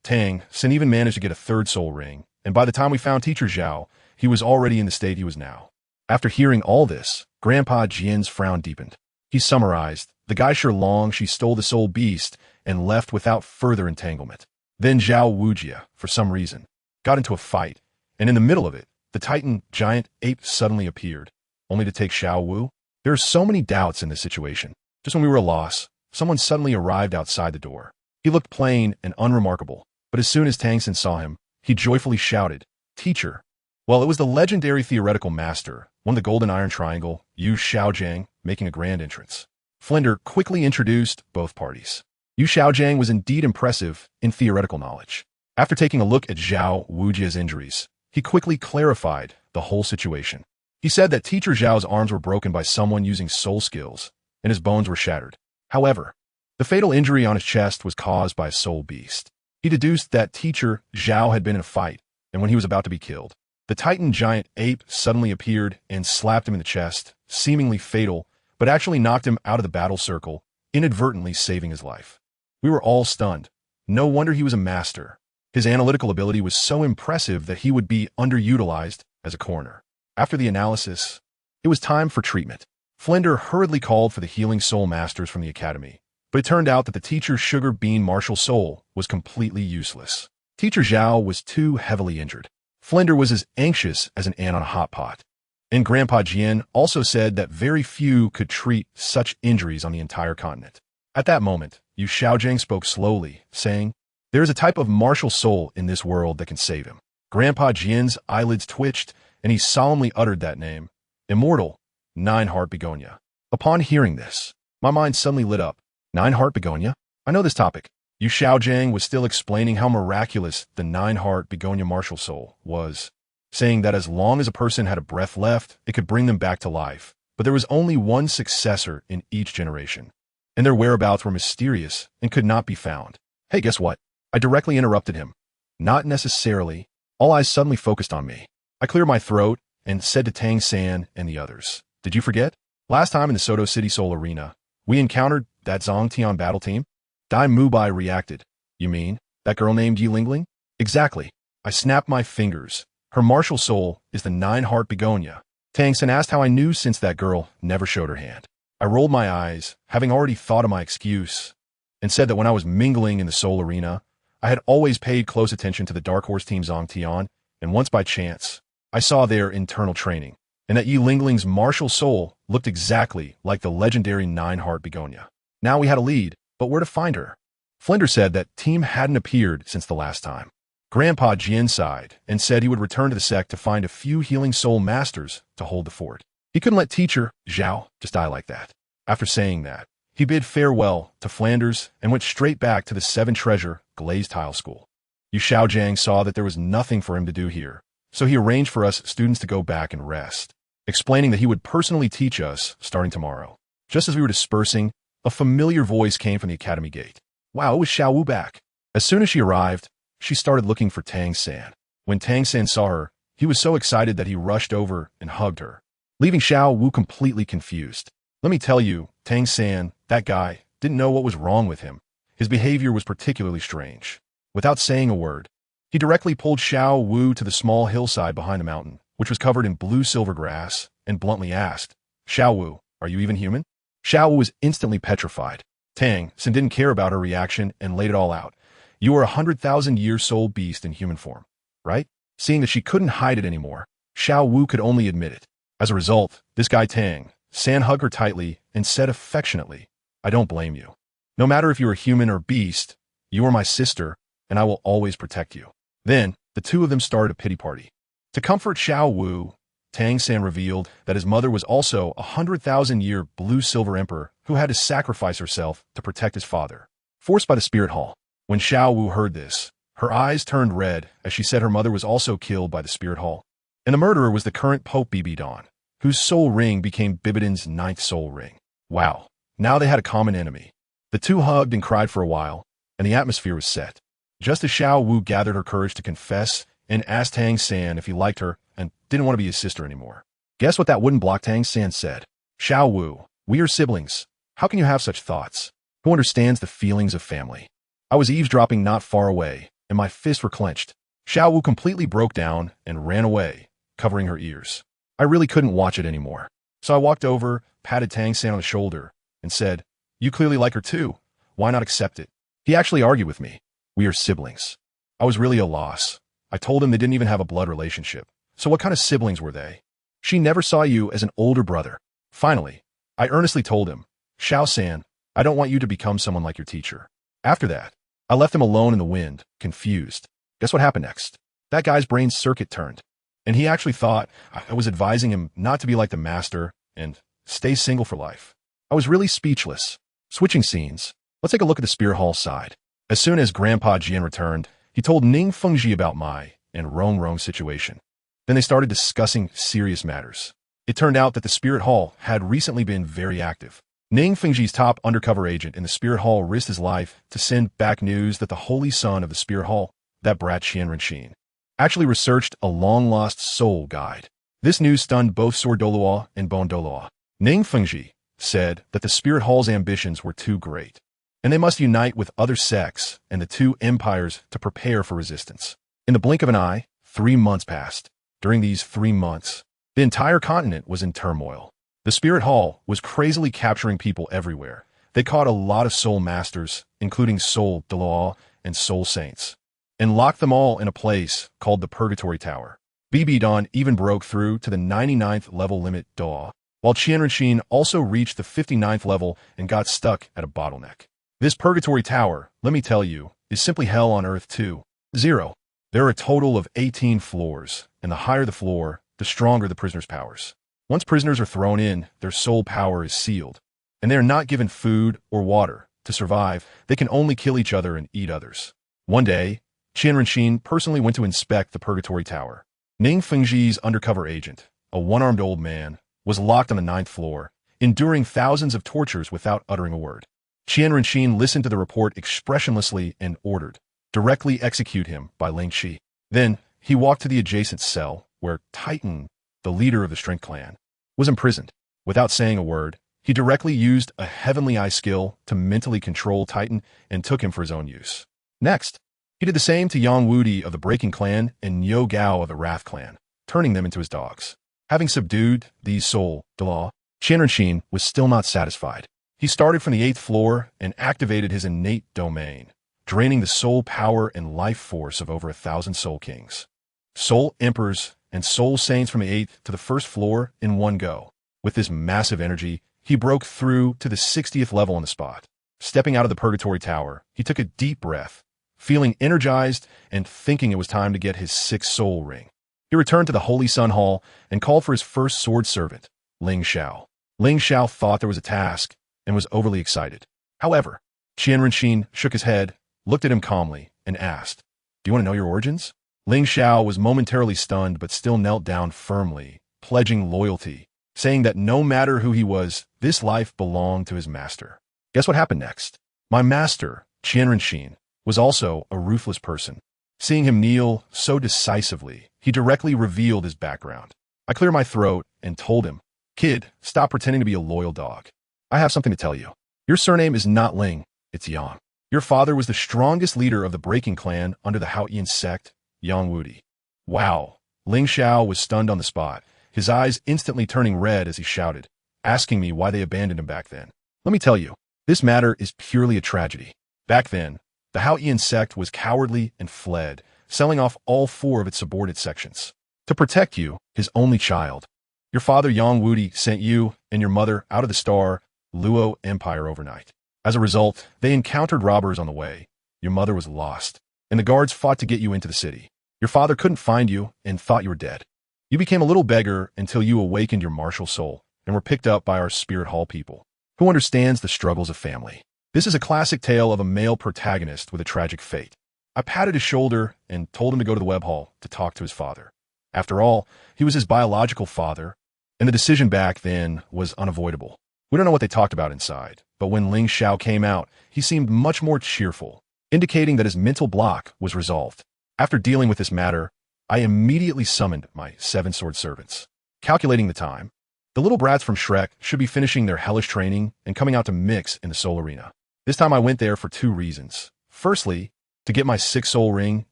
Tang San even managed to get a third soul ring, and by the time we found Teacher Zhao, he was already in the state he was now. After hearing all this, Grandpa Jian's frown deepened. He summarized, the Geisher Long she stole the soul beast and left without further entanglement. Then Zhao Wujia, for some reason, got into a fight, and in the middle of it, the Titan giant ape suddenly appeared, only to take Xiao Wu. There are so many doubts in this situation. Just when we were at a loss, someone suddenly arrived outside the door. He looked plain and unremarkable, but as soon as Tang San saw him, he joyfully shouted, "Teacher!" Well, it was the legendary theoretical master, one of the Golden Iron Triangle, Yu Xiaojiang, making a grand entrance. Flinder quickly introduced both parties. Yu Xiaojiang was indeed impressive in theoretical knowledge. After taking a look at Zhao Wujia's injuries, he quickly clarified the whole situation. He said that Teacher Zhao's arms were broken by someone using soul skills, and his bones were shattered. However, the fatal injury on his chest was caused by a soul beast. He deduced that Teacher Zhao had been in a fight, and when he was about to be killed, the Titan giant ape suddenly appeared and slapped him in the chest, seemingly fatal, but actually knocked him out of the battle circle, inadvertently saving his life. We were all stunned. No wonder he was a master. His analytical ability was so impressive that he would be underutilized as a coroner. After the analysis, it was time for treatment. Flinder hurriedly called for the healing soul masters from the academy, but it turned out that the teacher's sugar bean martial soul was completely useless. Teacher Zhao was too heavily injured. Flinder was as anxious as an ant on a hot pot. And Grandpa Jian also said that very few could treat such injuries on the entire continent. At that moment, Yu Xiaojiang spoke slowly, saying, "There is a type of martial soul in this world that can save him." Grandpa Jian's eyelids twitched, and he solemnly uttered that name, Immortal, Nine-Heart Begonia. Upon hearing this, my mind suddenly lit up. Nine-Heart Begonia? I know this topic. Yu Xiaojiang was still explaining how miraculous the Nine-Heart Begonia martial soul was, saying that as long as a person had a breath left, it could bring them back to life. But there was only one successor in each generation, and their whereabouts were mysterious and could not be found. Hey, guess what? I directly interrupted him. Not necessarily. All eyes suddenly focused on me. I cleared my throat and said to Tang San and the others, "Did you forget? Last time in the Soto City Soul Arena, we encountered that Zongtian battle team?" Dai Mubai reacted. "You mean that girl named Yi Lingling?" "Exactly." I snapped my fingers. Her martial soul is the Nine-Heart Begonia. Tang San asked how I knew since that girl never showed her hand. I rolled my eyes, having already thought of my excuse, and said that when I was mingling in the Soul Arena, I had always paid close attention to the Dark Horse Team Zongtian, and once by chance, I saw their internal training, and that Yi Lingling's martial soul looked exactly like the legendary Nine-Heart Begonia. Now we had a lead, but where to find her? Flinder said that team hadn't appeared since the last time. Grandpa Jian sighed and said he would return to the sect to find a few healing soul masters to hold the fort. He couldn't let Teacher Zhao just die like that. After saying that, he bid farewell to Flanders and went straight back to the Seven Treasure Glazed Tile School. Yu Xiaojiang saw that there was nothing for him to do here, so he arranged for us students to go back and rest. explaining that he would personally teach us starting tomorrow. Just as we were dispersing, a familiar voice came from the academy gate. Wow, it was Xiao Wu back. As soon as she arrived, she started looking for Tang San. When Tang San saw her, he was so excited that he rushed over and hugged her, leaving Xiao Wu completely confused. Let me tell you, Tang San, that guy, didn't know what was wrong with him. His behavior was particularly strange. Without saying a word, he directly pulled Xiao Wu to the small hillside behind the mountain, which was covered in blue silver grass, and bluntly asked, Xiao Wu, are you even human? Xiao Wu was instantly petrified. Tang San didn't care about her reaction and laid it all out. You are 100,000-year soul beast in human form, right? Seeing that she couldn't hide it anymore, Xiao Wu could only admit it. As a result, this guy Tang San hugged her tightly and said affectionately, I don't blame you. No matter if you are human or beast, you are my sister, and I will always protect you. Then, the two of them started a pity party. To comfort Xiao Wu, Tang San revealed that his mother was also a 100,000-year blue-silver emperor who had to sacrifice herself to protect his father. Forced by the spirit hall, when Xiao Wu heard this, her eyes turned red as she said her mother was also killed by the spirit hall. And the murderer was the current Pope Bibi Dong, whose soul ring became BibiDong's 9th soul ring. Wow, now they had a common enemy. The two hugged and cried for a while, and the atmosphere was set. Just as Xiao Wu gathered her courage to confess and asked Tang San if he liked her and didn't want to be his sister anymore. Guess what that wooden block Tang San said? Xiao Wu, we are siblings. How can you have such thoughts? Who understands the feelings of family? I was eavesdropping not far away, and my fists were clenched. Xiao Wu completely broke down and ran away, covering her ears. I really couldn't watch it anymore. So I walked over, patted Tang San on the shoulder, and said, you clearly like her too. Why not accept it? He actually argued with me. We are siblings. I was really a loss. I told him they didn't even have a blood relationship. So what kind of siblings were they? She never saw you as an older brother. Finally, I earnestly told him, Xiao San, I don't want you to become someone like your teacher. After that, I left him alone in the wind, confused. Guess what happened next? That guy's brain circuit turned, and he actually thought I was advising him not to be like the master and stay single for life. I was really speechless. Switching scenes, let's take a look at the Spirit Hall side. As soon as Grandpa Jian returned, he told Ning Fengji about Mai and Rong Rong's situation. Then they started discussing serious matters. It turned out that the Spirit Hall had recently been very active. Ning Fengji's top undercover agent in the Spirit Hall risked his life to send back news that the holy son of the Spirit Hall, that brat Qian Renlin, actually researched a long-lost soul guide. This news stunned both Sword Douluo and Bone Douluo. Ning Fengji said that the Spirit Hall's ambitions were too great, and they must unite with other sects and the two empires to prepare for resistance. In the blink of an eye, 3 months passed. During these 3 months, the entire continent was in turmoil. The Spirit Hall was crazily capturing people everywhere. They caught a lot of soul masters, including soul Douluo and soul saints, and locked them all in a place called the Purgatory Tower. Bibi Dong even broke through to the 99th level limit Douluo, while QianRenlin also reached the 59th level and got stuck at a bottleneck. This Purgatory Tower, let me tell you, is simply hell on earth too. 0. There are a total of 18 floors, and the higher the floor, the stronger the prisoner's powers. Once prisoners are thrown in, their soul power is sealed, and they are not given food or water. To survive, they can only kill each other and eat others. One day, QianRenlin personally went to inspect the Purgatory Tower. Ning Fengji's undercover agent, a one-armed old man, was locked on the 9th floor, enduring thousands of tortures without uttering a word. QianRenlin listened to the report expressionlessly and ordered, directly execute him by Ling Qi. Then, he walked to the adjacent cell, where Titan, the leader of the Strength Clan, was imprisoned. Without saying a word, he directly used a heavenly eye skill to mentally control Titan and took him for his own use. Next, he did the same to Yang Wudi of the Breaking Clan and Niu Gao of the Wrath Clan, turning them into his dogs. Having subdued these soul Douluo, QianRenlin was still not satisfied. He started from the 8th floor and activated his innate domain, draining the soul power and life force of over 1,000 soul kings, soul emperors, and soul saints from the 8th to the 1st floor in one go. With this massive energy, he broke through to the 60th level on the spot. Stepping out of the Purgatory Tower, he took a deep breath, feeling energized and thinking it was time to get his 6th soul ring. He returned to the Holy Sun Hall and called for his first sword servant, Ling Xiao. Ling Xiao thought there was a task and was overly excited. However, QianRenlin shook his head, looked at him calmly, and asked, "Do you want to know your origins?" Ling Xiao was momentarily stunned but still knelt down firmly pledging loyalty, saying that no matter who he was, this life belonged to his master. Guess what happened next? My master, Qian Renlin, was also a ruthless person. Seeing him kneel so decisively, he directly revealed his background. I cleared my throat and told him, "Kid, stop pretending to be a loyal dog. I have something to tell you. Your surname is not Ling, it's Yang. Your father was the strongest leader of the Breaking Clan under the Haotian sect, Yang Wudi." Wow. Ling Xiao was stunned on the spot, his eyes instantly turning red as he shouted, asking me why they abandoned him back then. Let me tell you, this matter is purely a tragedy. Back then, the Haotian sect was cowardly and fled, selling off all 4 of its subordinate sections. To protect you, his only child, your father Yang Wudi sent you and your mother out of the star Luo Empire overnight. As a result, they encountered robbers on the way. Your mother was lost, and the guards fought to get you into the city. Your father couldn't find you and thought you were dead. You became a little beggar until you awakened your martial soul and were picked up by our Spirit Hall people, who understands the struggles of family. This is a classic tale of a male protagonist with a tragic fate. I patted his shoulder and told him to go to the web hall to talk to his father. After all, he was his biological father, and the decision back then was unavoidable. We don't know what they talked about inside, but when Ling Xiao came out, he seemed much more cheerful, indicating that his mental block was resolved. After dealing with this matter, I immediately summoned my 7 sword servants. Calculating the time, the little brats from Shrek should be finishing their hellish training and coming out to mix in the soul arena. This time I went there for 2 reasons. Firstly, to get my 6th soul ring,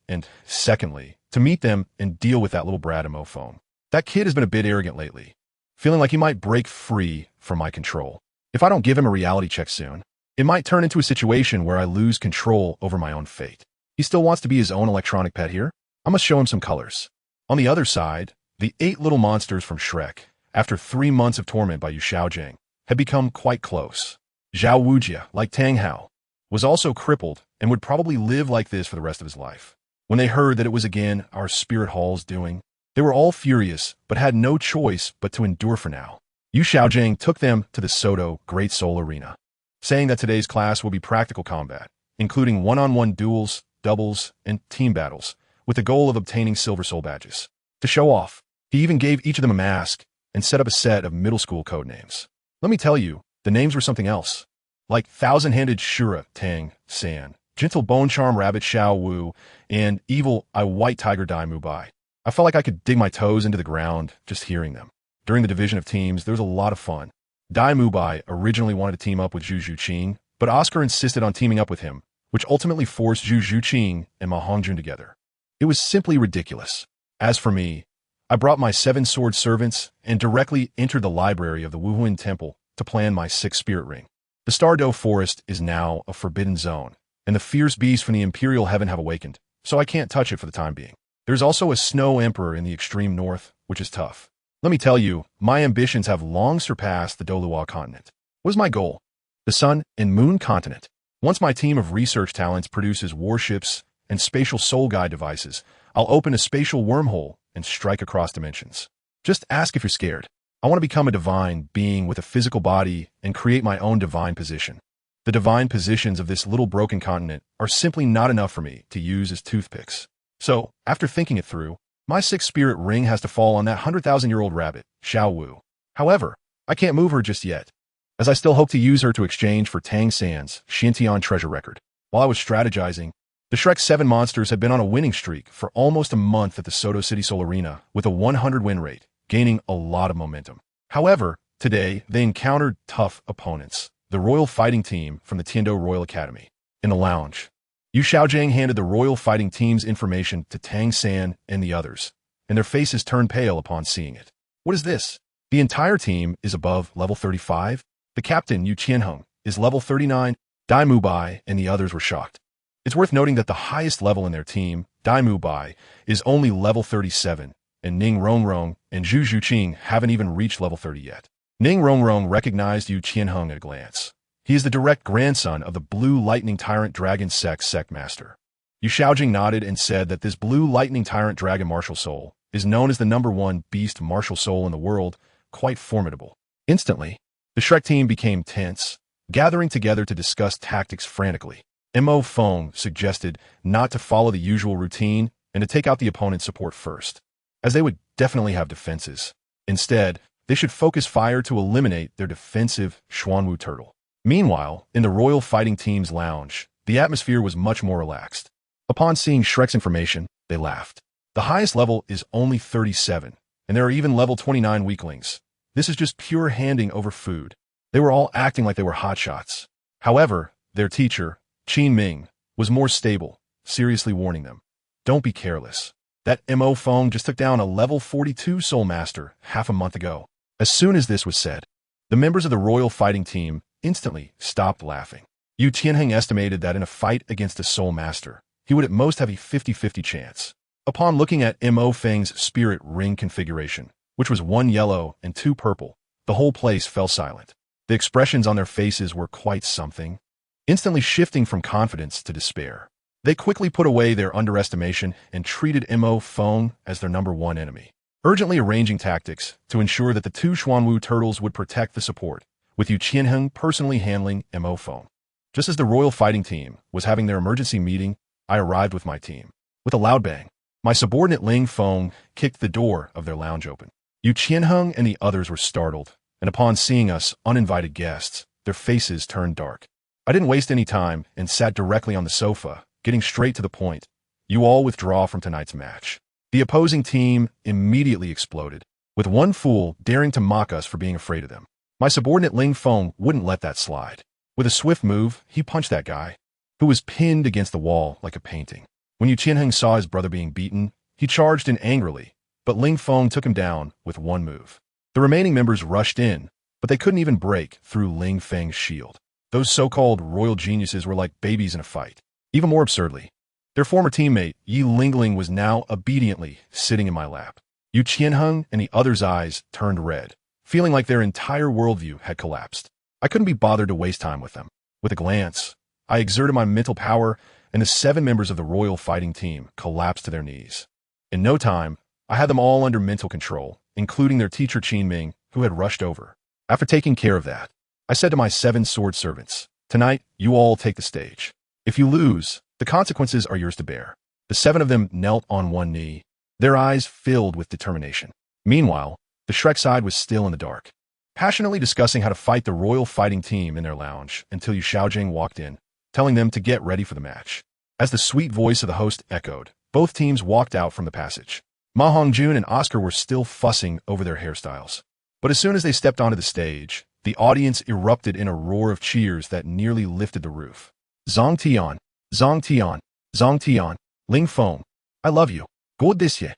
and secondly, to meet them and deal with that little brat emophone. That kid has been a bit arrogant lately, feeling like he might break free from my control. If I don't give him a reality check soon, it might turn into a situation where I lose control over my own fate. He still wants to be his own electronic pet here. I must show him some colors. On the other side, the 8 little monsters from Shrek, after 3 months of torment by Yu Xiaojing, had become quite close. Zhao Wujia, like Tang Hao, was also crippled and would probably live like this for the rest of his life. When they heard that it was again our Spirit Hall's doing, they were all furious, but had no choice but to endure for now. Yu Xiaojing took them to the Soto Great Soul Arena, saying that today's class will be practical combat, including one-on-one duels, doubles, and team battles, with the goal of obtaining silver soul badges. To show off, he even gave each of them a mask and set up a set of middle school code names. Let me tell you, the names were something else. Like Thousand-Handed Shura Tang San, Gentle Bone Charm Rabbit Xiao Wu, and Evil Eye White Tiger Dai Mu Bai. I felt like I could dig my toes into the ground just hearing them. During the division of teams, there was a lot of fun. Dai Mu Bai originally wanted to team up with Zhu Zhuqing, but Oscar insisted on teaming up with him, which ultimately forced Zhu Zhuqing and Ma Hongjun together. It was simply ridiculous. As for me, I brought my 7 sword servants and directly entered the library of the Wuhuan Temple to plan my 6th spirit ring. The Stardow Forest is now a forbidden zone, and the fierce beasts from the Imperial Heaven have awakened, so I can't touch it for the time being. There's also a Snow Emperor in the extreme north, which is tough. Let me tell you, my ambitions have long surpassed the Douluo continent. What is my goal? The Sun and Moon continent. Once my team of research talents produces warships and spatial soul guide devices, I'll open a spatial wormhole and strike across dimensions. Just ask if you're scared. I want to become a divine being with a physical body and create my own divine position. The divine positions of this little broken continent are simply not enough for me to use as toothpicks. So, after thinking it through, my 6th spirit ring has to fall on that 100,000-year-old rabbit, Xiao Wu. However, I can't move her just yet, as I still hope to use her to exchange for Tang San's Xintian treasure record. While I was strategizing, the Shrek 7 Monsters had been on a winning streak for almost a month at the Soto City Soul Arena with a 100 win rate, gaining a lot of momentum. However, today they encountered tough opponents, the Royal Fighting Team from the Tiando Royal Academy. In the lounge, Yu Xiaojing handed the Royal Fighting Team's information to Tang San and the others, and their faces turned pale upon seeing it. What is this? The entire team is above level 35? The captain, Yu Qianheng, is level 39. Dai Mu Bai and the others were shocked. It's worth noting that the highest level in their team, Dai Mu Bai, is only level 37, and Ning Rongrong and Zhu Zhuqing haven't even reached level 30 yet. Ning Rongrong recognized Yu Qianheng at a glance. He is the direct grandson of the Blue Lightning Tyrant Dragon Sect Master. Yu Xiaojing nodded and said that this Blue Lightning Tyrant Dragon Martial Soul is known as the #1 beast martial soul in the world, quite formidable. Instantly, the Shrek team became tense, gathering together to discuss tactics frantically. Mo Feng suggested not to follow the usual routine and to take out the opponent's support first, as they would definitely have defenses. Instead, they should focus fire to eliminate their defensive Xuanwu turtle. Meanwhile, in the royal fighting team's lounge, the atmosphere was much more relaxed. Upon seeing Shrek's information, they laughed. The highest level is only 37, and there are even level 29 weaklings. This is just pure handing over food. They were all acting like they were hotshots. However, their teacher, Qin Ming, was more stable, seriously warning them. Don't be careless. That MO phone just took down a level 42 Soul Master half a month ago. As soon as this was said, the members of the royal fighting team instantly stopped laughing. Yu Tianheng estimated that in a fight against a Soul Master, he would at most have a 50-50 chance. Upon looking at Mo Feng's spirit ring configuration, which was 1 yellow and 2 purple, the whole place fell silent. The expressions on their faces were quite something, instantly shifting from confidence to despair. They quickly put away their underestimation and treated Mo Feng as their #1 enemy, urgently arranging tactics to ensure that the 2 Xuanwu turtles would protect the support, with Yu Tianheng personally handling Mo Feng. Just as the royal fighting team was having their emergency meeting, I arrived with my team. With a loud bang, my subordinate Ling Feng kicked the door of their lounge open. Yu Tianheng and the others were startled, and upon seeing us uninvited guests, their faces turned dark. I didn't waste any time and sat directly on the sofa, getting straight to the point. You all withdraw from tonight's match. The opposing team immediately exploded, with one fool daring to mock us for being afraid of them. My subordinate Ling Feng wouldn't let that slide. With a swift move, he punched that guy, who was pinned against the wall like a painting. When Yu Tianheng saw his brother being beaten, he charged in angrily, but Ling Feng took him down with one move. The remaining members rushed in, but they couldn't even break through Ling Feng's shield. Those so-called royal geniuses were like babies in a fight. Even more absurdly, their former teammate, Yi Lingling, was now obediently sitting in my lap. Yu Tianheng and the others' eyes turned red, feeling like their entire worldview had collapsed. I couldn't be bothered to waste time with them. With a glance, I exerted my mental power, and the 7 members of the royal fighting team collapsed to their knees. In no time, I had them all under mental control, including their teacher Qin Ming, who had rushed over. After taking care of that, I said to my 7 sword servants, "Tonight, you all take the stage. If you lose, the consequences are yours to bear." The 7 of them knelt on one knee, their eyes filled with determination. Meanwhile, the Shrek side was still in the dark, passionately discussing how to fight the royal fighting team in their lounge until Yu Xiaojing walked in, telling them to get ready for the match. As the sweet voice of the host echoed, both teams walked out from the passage. Ma Hongjun and Oscar were still fussing over their hairstyles. But as soon as they stepped onto the stage, the audience erupted in a roar of cheers that nearly lifted the roof. Zong Tian, Zong Tian, Zong Tian, Ling Feng, I love you. Good this ye.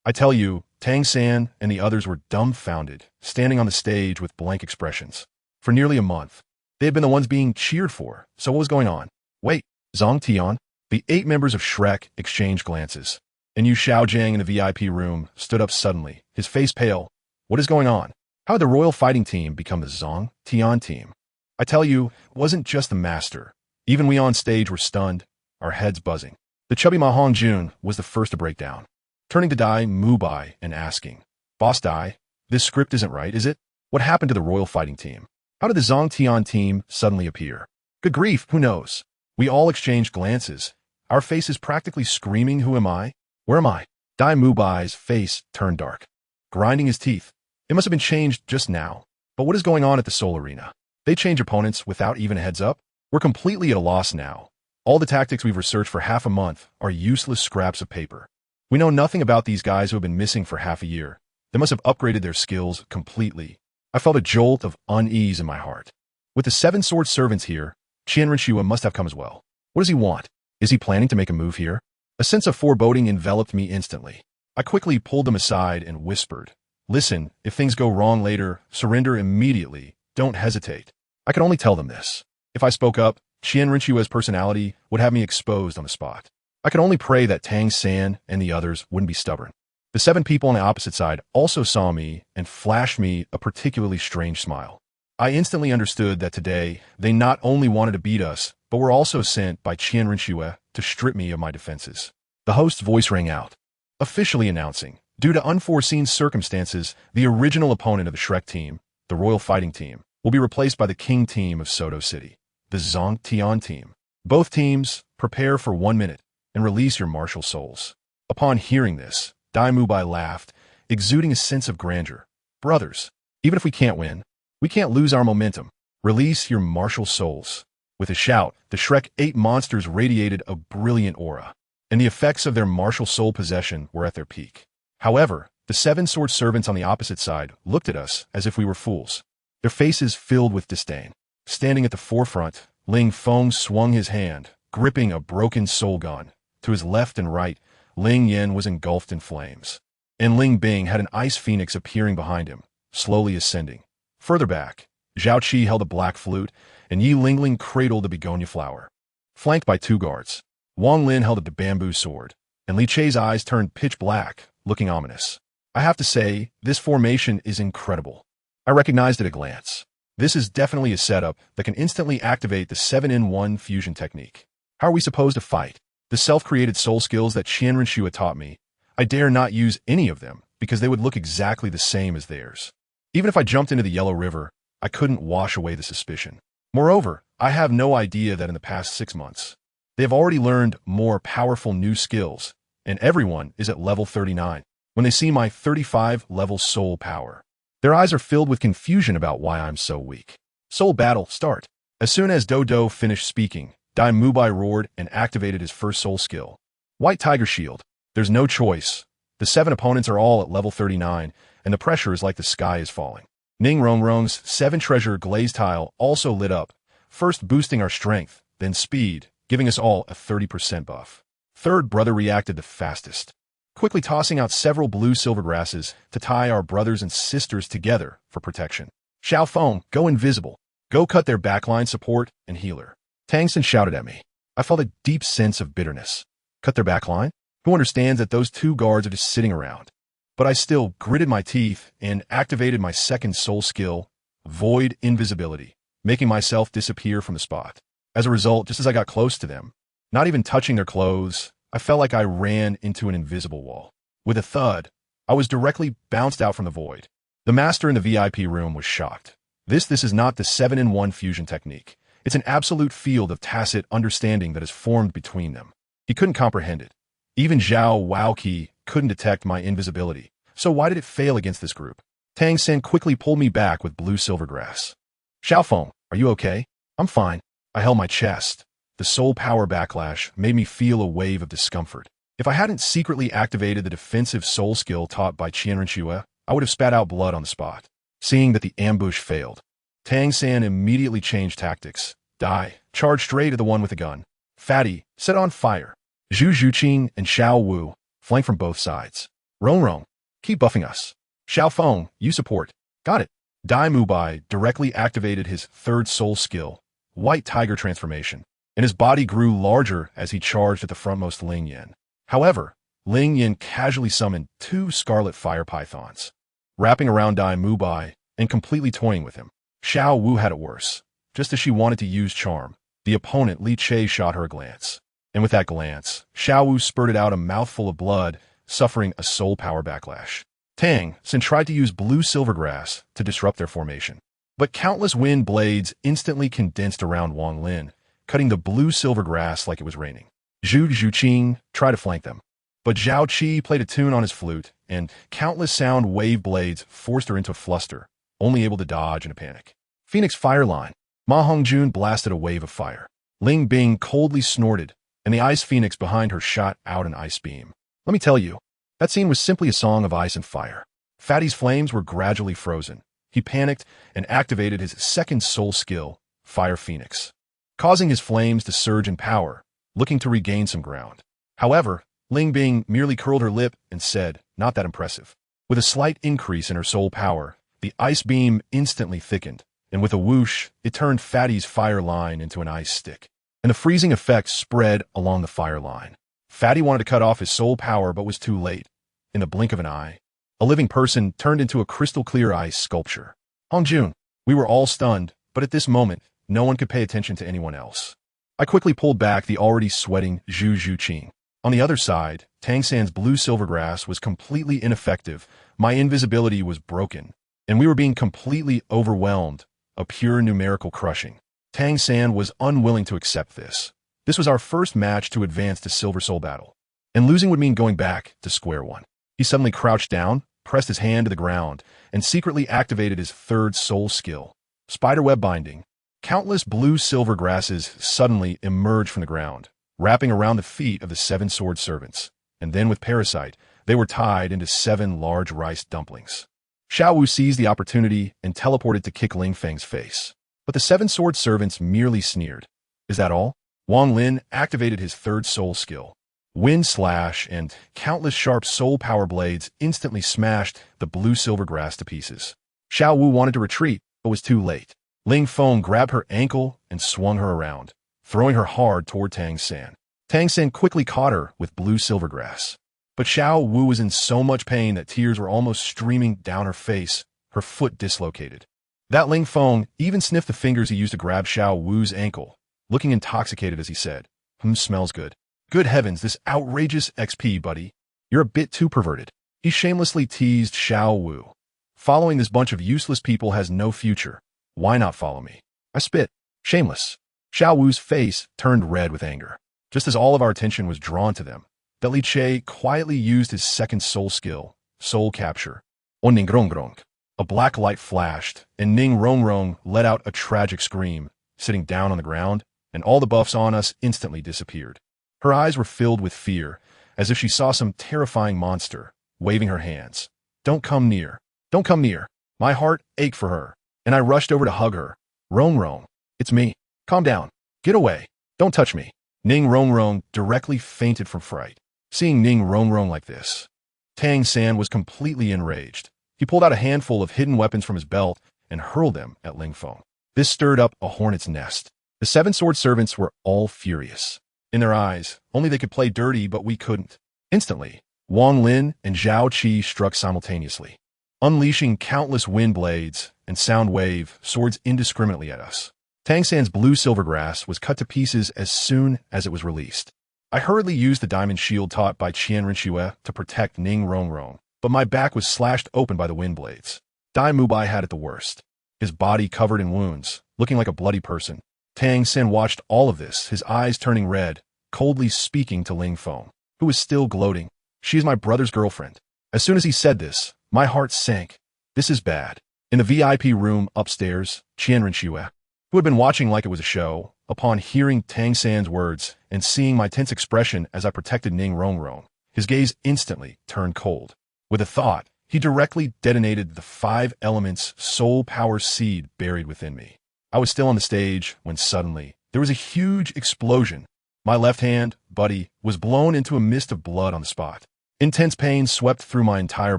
I tell you, Tang San and the others were dumbfounded, standing on the stage with blank expressions. For nearly a month, they had been the ones being cheered for, so what was going on? Wait, Zong Tian? The 8 members of Shrek exchanged glances, and Yu Xiaojing in the VIP room stood up suddenly, his face pale. What is going on? How had the royal fighting team become the Zong Tian team? I tell you, it wasn't just the master. Even we on stage were stunned, our heads buzzing. The chubby Ma Hongjun was the first to break down, turning to Dai Mubai and asking, "Boss Dai, this script isn't right, is it? What happened to the royal fighting team? How did the Zong Tian team suddenly appear?" Good grief, who knows? We all exchanged glances, our faces practically screaming, "Who am I? Where am I?" Dai Mubai's face turned dark, grinding his teeth. It must have been changed just now. But what is going on at the Soul Arena? They change opponents without even a heads up? We're completely at a loss now. All the tactics we've researched for half a month are useless scraps of paper. We know nothing about these guys who have been missing for half a year. They must have upgraded their skills completely. I felt a jolt of unease in my heart. With the 7 sword servants here, Qianrenlin must have come as well. What does he want? Is he planning to make a move here? A sense of foreboding enveloped me instantly. I quickly pulled them aside and whispered, "Listen, if things go wrong later, surrender immediately. Don't hesitate." I could only tell them this. If I spoke up, Qianrenlin's personality would have me exposed on the spot. I could only pray that Tang San and the others wouldn't be stubborn. The 7 people on the opposite side also saw me and flashed me a particularly strange smile. I instantly understood that today they not only wanted to beat us, but were also sent by Qianrenlin to strip me of my defenses. The host's voice rang out, officially announcing, due to unforeseen circumstances, the original opponent of the Shrek team, the royal fighting team, will be replaced by the king team of Soto City, the Zong Tian team. Both teams, prepare for 1 minute and release your martial souls. Upon hearing this, Dai Mubai laughed, exuding a sense of grandeur. Brothers, even if we can't win, we can't lose our momentum. Release your martial souls. With a shout, the Shrek 8 monsters radiated a brilliant aura, and the effects of their martial soul possession were at their peak. However, the 7 sword servants on the opposite side looked at us as if we were fools, their faces filled with disdain. Standing at the forefront, Ling Feng swung his hand, gripping a broken soul gun. To his left and right, Ling Yen was engulfed in flames, and Ling Bing had an ice phoenix appearing behind him, slowly ascending. Further back, Zhao Qi held a black flute, and Yi Lingling cradled a begonia flower. Flanked by 2 guards, Wang Lin held a bamboo sword, and Li Chei's eyes turned pitch black, looking ominous. I have to say, this formation is incredible. I recognized at a glance. This is definitely a setup that can instantly activate the 7-in-1 fusion technique. How are we supposed to fight? The self-created soul skills that QianRenlin taught me, I dare not use any of them because they would look exactly the same as theirs. Even if I jumped into the Yellow River, I couldn't wash away the suspicion. Moreover, I have no idea that in the past 6 months, they have already learned more powerful new skills, and everyone is at level 39 when they see my 35-level soul power. Their eyes are filled with confusion about why I'm so weak. Soul battle, start. As soon as Douluo finished speaking, Dai Mubai roared and activated his first soul skill. White Tiger Shield. There's no choice. The 7 opponents are all at level 39, and the pressure is like the sky is falling. Ning Rongrong's 7 treasure glaze tile also lit up, first boosting our strength, then speed, giving us all a 30% buff. Third brother reacted the fastest, quickly tossing out several blue silver grasses to tie our brothers and sisters together for protection. Xiao Feng, go invisible. Go cut their backline support and healer. Tang San shouted at me. I felt a deep sense of bitterness. Cut their backline? Who understands that those 2 guards are just sitting around? But I still gritted my teeth and activated my second soul skill, Void Invisibility, making myself disappear from the spot. As a result, just as I got close to them, not even touching their clothes, I felt like I ran into an invisible wall. With a thud, I was directly bounced out from the void. The master in the VIP room was shocked. This is not the 7-in-1 fusion technique. It's an absolute field of tacit understanding that has formed between them. He couldn't comprehend it. Even Zhao Waoqi couldn't detect my invisibility. So why did it fail against this group? Tang San quickly pulled me back with blue silver grass. Xiao Feng, are you okay? I'm fine. I held my chest. The soul power backlash made me feel a wave of discomfort. If I hadn't secretly activated the defensive soul skill taught by QianRenlin, I would have spat out blood on the spot. Seeing that the ambush failed, Tang San immediately changed tactics. Dai charged straight at the one with the gun. Fatty set on fire. Zhu Zhuqing and Xiao Wu flank from both sides. Rong, keep buffing us. Xiao Feng, you support. Got it. Dai Mubai directly activated his third soul skill, White Tiger Transformation, and his body grew larger as he charged at the frontmost Ling Yen. However, Ling Yen casually summoned 2 scarlet fire pythons, wrapping around Dai Mubai and completely toying with him. Xiao Wu had it worse. Just as she wanted to use charm, the opponent Li Chei shot her a glance. And with that glance, Xiao Wu spurted out a mouthful of blood, suffering a soul power backlash. Tang San tried to use blue silvergrass to disrupt their formation, but countless wind blades instantly condensed around Wang Lin, cutting the blue silvergrass like it was raining. Zhu Zhuqing tried to flank them, but Zhao Qi played a tune on his flute, and countless sound wave blades forced her into a fluster, only able to dodge in a panic. Phoenix Fire Line. Ma Hongjun blasted a wave of fire. Ling Bing coldly snorted, and the ice phoenix behind her shot out an ice beam. Let me tell you, that scene was simply a song of ice and fire. Fatty's flames were gradually frozen. He panicked and activated his second soul skill, Fire Phoenix, causing his flames to surge in power, looking to regain some ground. However, Ling Bing merely curled her lip and said, not that impressive. With a slight increase in her soul power, the ice beam instantly thickened, and with a whoosh, it turned Fatty's fire line into an ice stick, and the freezing effect spread along the fire line. Fatty wanted to cut off his soul power but was too late. In the blink of an eye, a living person turned into a crystal-clear ice sculpture. Hongjun, we were all stunned, but at this moment, no one could pay attention to anyone else. I quickly pulled back the already sweating Zhu Zhuqing. On the other side, Tang San's blue silvergrass was completely ineffective, my invisibility was broken, and we were being completely overwhelmed, a pure numerical crushing. Tang San was unwilling to accept this. This was our first match to advance to Silver Soul Battle, and losing would mean going back to square one. He suddenly crouched down, pressed his hand to the ground and secretly activated his third soul skill, spiderweb binding. Countless blue silver grasses suddenly emerged from the ground, wrapping around the feet of the 7 sword servants, and then with parasite, they were tied into 7 large rice dumplings. Xiao Wu seized the opportunity and teleported to kick Ling Feng's face. But the 7 sword servants merely sneered. Is that all? Wang Lin activated his third soul skill. Wind slash and countless sharp soul power blades instantly smashed the blue-silver grass to pieces. Xiao Wu wanted to retreat, but was too late. Ling Feng grabbed her ankle and swung her around, throwing her hard toward Tang San. Tang San quickly caught her with blue-silver grass. But Xiao Wu was in so much pain that tears were almost streaming down her face, her foot dislocated. That Ling Feng even sniffed the fingers he used to grab Xiao Wu's ankle, looking intoxicated as he said, smells good. Good heavens, this outrageous XP, buddy. You're a bit too perverted. He shamelessly teased Xiao Wu. Following this bunch of useless people has no future. Why not follow me? I spit. Shameless. Xiao Wu's face turned red with anger. Just as all of our attention was drawn to them, that Li Che quietly used his second soul skill, soul capture. Onningronggrong. A black light flashed, and Ning Rongrong let out a tragic scream, sitting down on the ground, and all the buffs on us instantly disappeared. Her eyes were filled with fear, as if she saw some terrifying monster, waving her hands. Don't come near. Don't come near. My heart ached for her, and I rushed over to hug her. Rongrong. It's me. Calm down. Get away. Don't touch me. Ning Rongrong directly fainted from fright. Seeing Ning Rongrong like this, Tang San was completely enraged. He pulled out a handful of hidden weapons from his belt and hurled them at Ling Feng. This stirred up a hornet's nest. The 7 sword servants were all furious. In their eyes, only they could play dirty, but we couldn't. Instantly, Wang Lin and Zhao Qi struck simultaneously, unleashing countless wind blades and sound wave swords indiscriminately at us. Tang San's blue-silver grass was cut to pieces as soon as it was released. I hurriedly used the diamond shield taught by QianRenlin to protect Ning Rongrong, but my back was slashed open by the wind blades. Dai Mubai had it the worst, his body covered in wounds, looking like a bloody person. Tang San watched all of this, his eyes turning red, coldly speaking to Ling Feng, who was still gloating. She is my brother's girlfriend. As soon as he said this, my heart sank. This is bad. In the VIP room upstairs, QianRenlin, who had been watching like it was a show, upon hearing Tang San's words and seeing my tense expression as I protected Ning Rongrong, his gaze instantly turned cold. With a thought, he directly detonated the 5 elements soul power seed buried within me. I was still on the stage when suddenly there was a huge explosion. My left hand, buddy, was blown into a mist of blood on the spot. Intense pain swept through my entire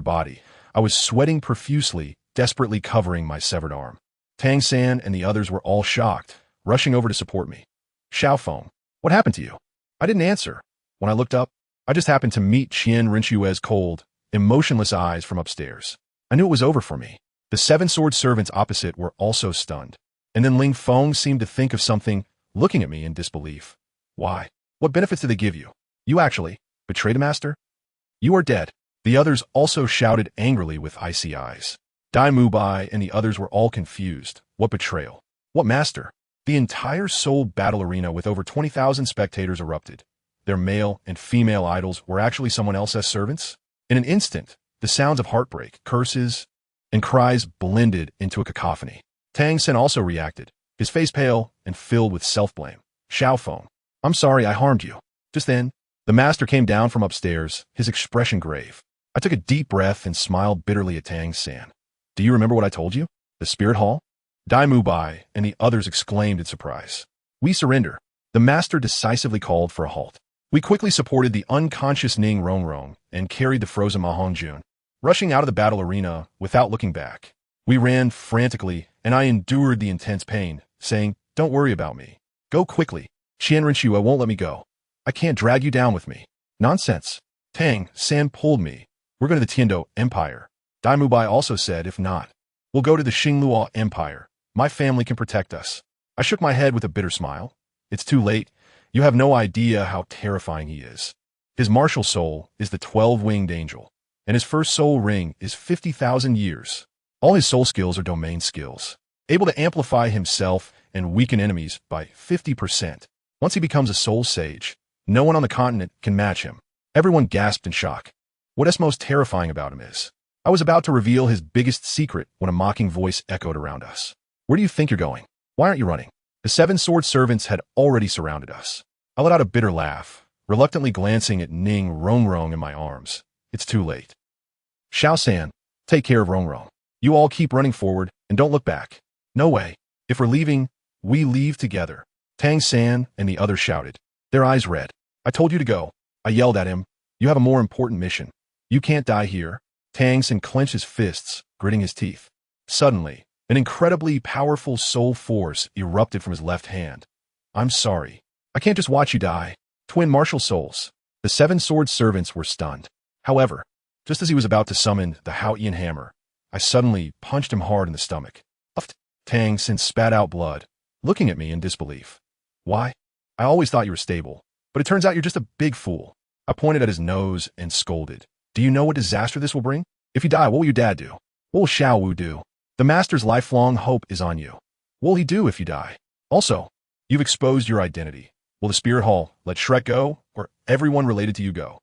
body. I was sweating profusely, desperately covering my severed arm. Tang San and the others were all shocked, rushing over to support me. Xiao Feng, what happened to you? I didn't answer. When I looked up, I just happened to meet QianRenlin's cold, emotionless eyes from upstairs. I knew it was over for me. The 7 sword servants opposite were also stunned. And then Ling Feng seemed to think of something, looking at me in disbelief. Why? What benefits did they give you? You actually betrayed a master? You are dead. The others also shouted angrily with icy eyes. Dai Mubai and the others were all confused. What betrayal? What master? The entire Soul battle arena with over 20,000 spectators erupted. Their male and female idols were actually someone else's servants? In an instant, the sounds of heartbreak, curses, and cries blended into a cacophony. Tang San also reacted, his face pale and filled with self-blame. Xiao Feng, I'm sorry I harmed you. Just then, the master came down from upstairs, his expression grave. I took a deep breath and smiled bitterly at Tang San. Do you remember what I told you? The spirit hall? Dai Mubai and the others exclaimed in surprise. We surrender. The master decisively called for a halt. We quickly supported the unconscious Ning Rongrong and carried the frozen Ma Hongjun, rushing out of the battle arena without looking back. We ran frantically, and I endured the intense pain, saying, Don't worry about me. Go quickly. QianRenlin won't let me go. I can't drag you down with me. Nonsense. Tang San pulled me. We're going to the Tiando Empire. Dai Mubai also said, if not, we'll go to the Xingluo Empire. My family can protect us. I shook my head with a bitter smile. It's too late. You have no idea how terrifying he is. His martial soul is the 12-winged angel, and his first soul ring is 50,000 years. All his soul skills are domain skills, able to amplify himself and weaken enemies by 50%. Once he becomes a soul sage, no one on the continent can match him. Everyone gasped in shock. What is most terrifying about him is, I was about to reveal his biggest secret when a mocking voice echoed around us. Where do you think you're going? Why aren't you running? The 7 sword servants had already surrounded us. I let out a bitter laugh, reluctantly glancing at Ning Rongrong in my arms. It's too late. Xiao San, take care of Rongrong. You all keep running forward and don't look back. No way. If we're leaving, we leave together. Tang San and the others shouted, their eyes red. I told you to go. I yelled at him. You have a more important mission. You can't die here. Tang San clenched his fists, gritting his teeth. Suddenly, an incredibly powerful soul force erupted from his left hand. I'm sorry. I can't just watch you die. Twin martial souls. The 7 sword servants were stunned. However, just as he was about to summon the Haotian hammer, I suddenly punched him hard in the stomach. Tang San spat out blood, looking at me in disbelief. Why? I always thought you were stable, but it turns out you're just a big fool. I pointed at his nose and scolded. Do you know what disaster this will bring? If you die, what will your dad do? What will Xiao Wu do? The master's lifelong hope is on you. What will he do if you die? Also, you've exposed your identity. Will the spirit hall let Shrek go, or everyone related to you go?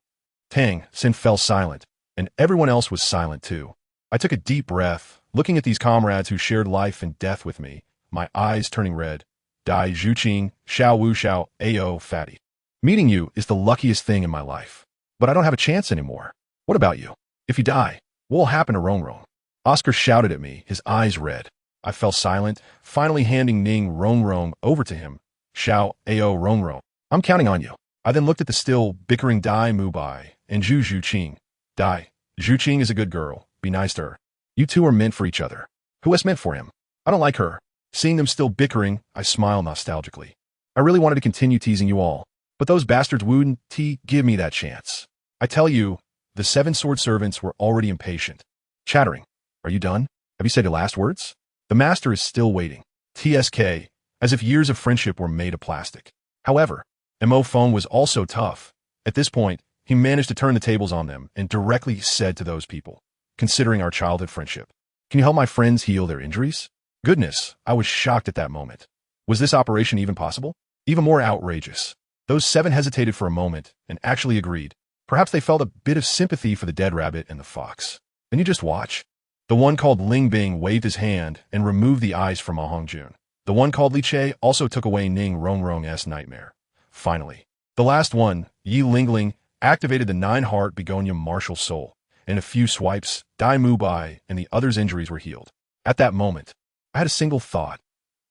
Tang San fell silent, and everyone else was silent too. I took a deep breath, looking at these comrades who shared life and death with me, my eyes turning red. Dai Zhuqing, Xiao Wu Xiao, Ao Fatty. Meeting you is the luckiest thing in my life. But I don't have a chance anymore. What about you? If you die, what will happen to Rongrong? Oscar shouted at me, his eyes red. I fell silent, finally handing Ning Rongrong over to him. Xiao Ao Rongrong. I'm counting on you. I then looked at the still bickering Dai Mubai and Zhu Zhuqing. Dai, Zhuqing is a good girl. Be nice to her. You two are meant for each other. Who is meant for him? I don't like her. Seeing them still bickering, I smiled nostalgically. I really wanted to continue teasing you all, but those bastards wouldn't give me that chance. I tell you, the 7 sword servants were already impatient. Chattering. Are you done? Have you said your last words? The master is still waiting. TSK, as if years of friendship were made of plastic. However, Mo Feng was also tough. At this point, he managed to turn the tables on them and directly said to those people, considering our childhood friendship, can you help my friends heal their injuries? Goodness, I was shocked at that moment. Was this operation even possible? Even more outrageous. Those 7 hesitated for a moment and actually agreed. Perhaps they felt a bit of sympathy for the dead rabbit and the fox. Then you just watch. The one called Ling Bing waved his hand and removed the eyes from Ma Hongjun. The one called Li Che also took away Ning Rongrong's nightmare. Finally, the last one, Yi Lingling, activated the 9-heart begonia martial soul. In a few swipes, Dai Mubai and the others' injuries were healed. At that moment, I had a single thought.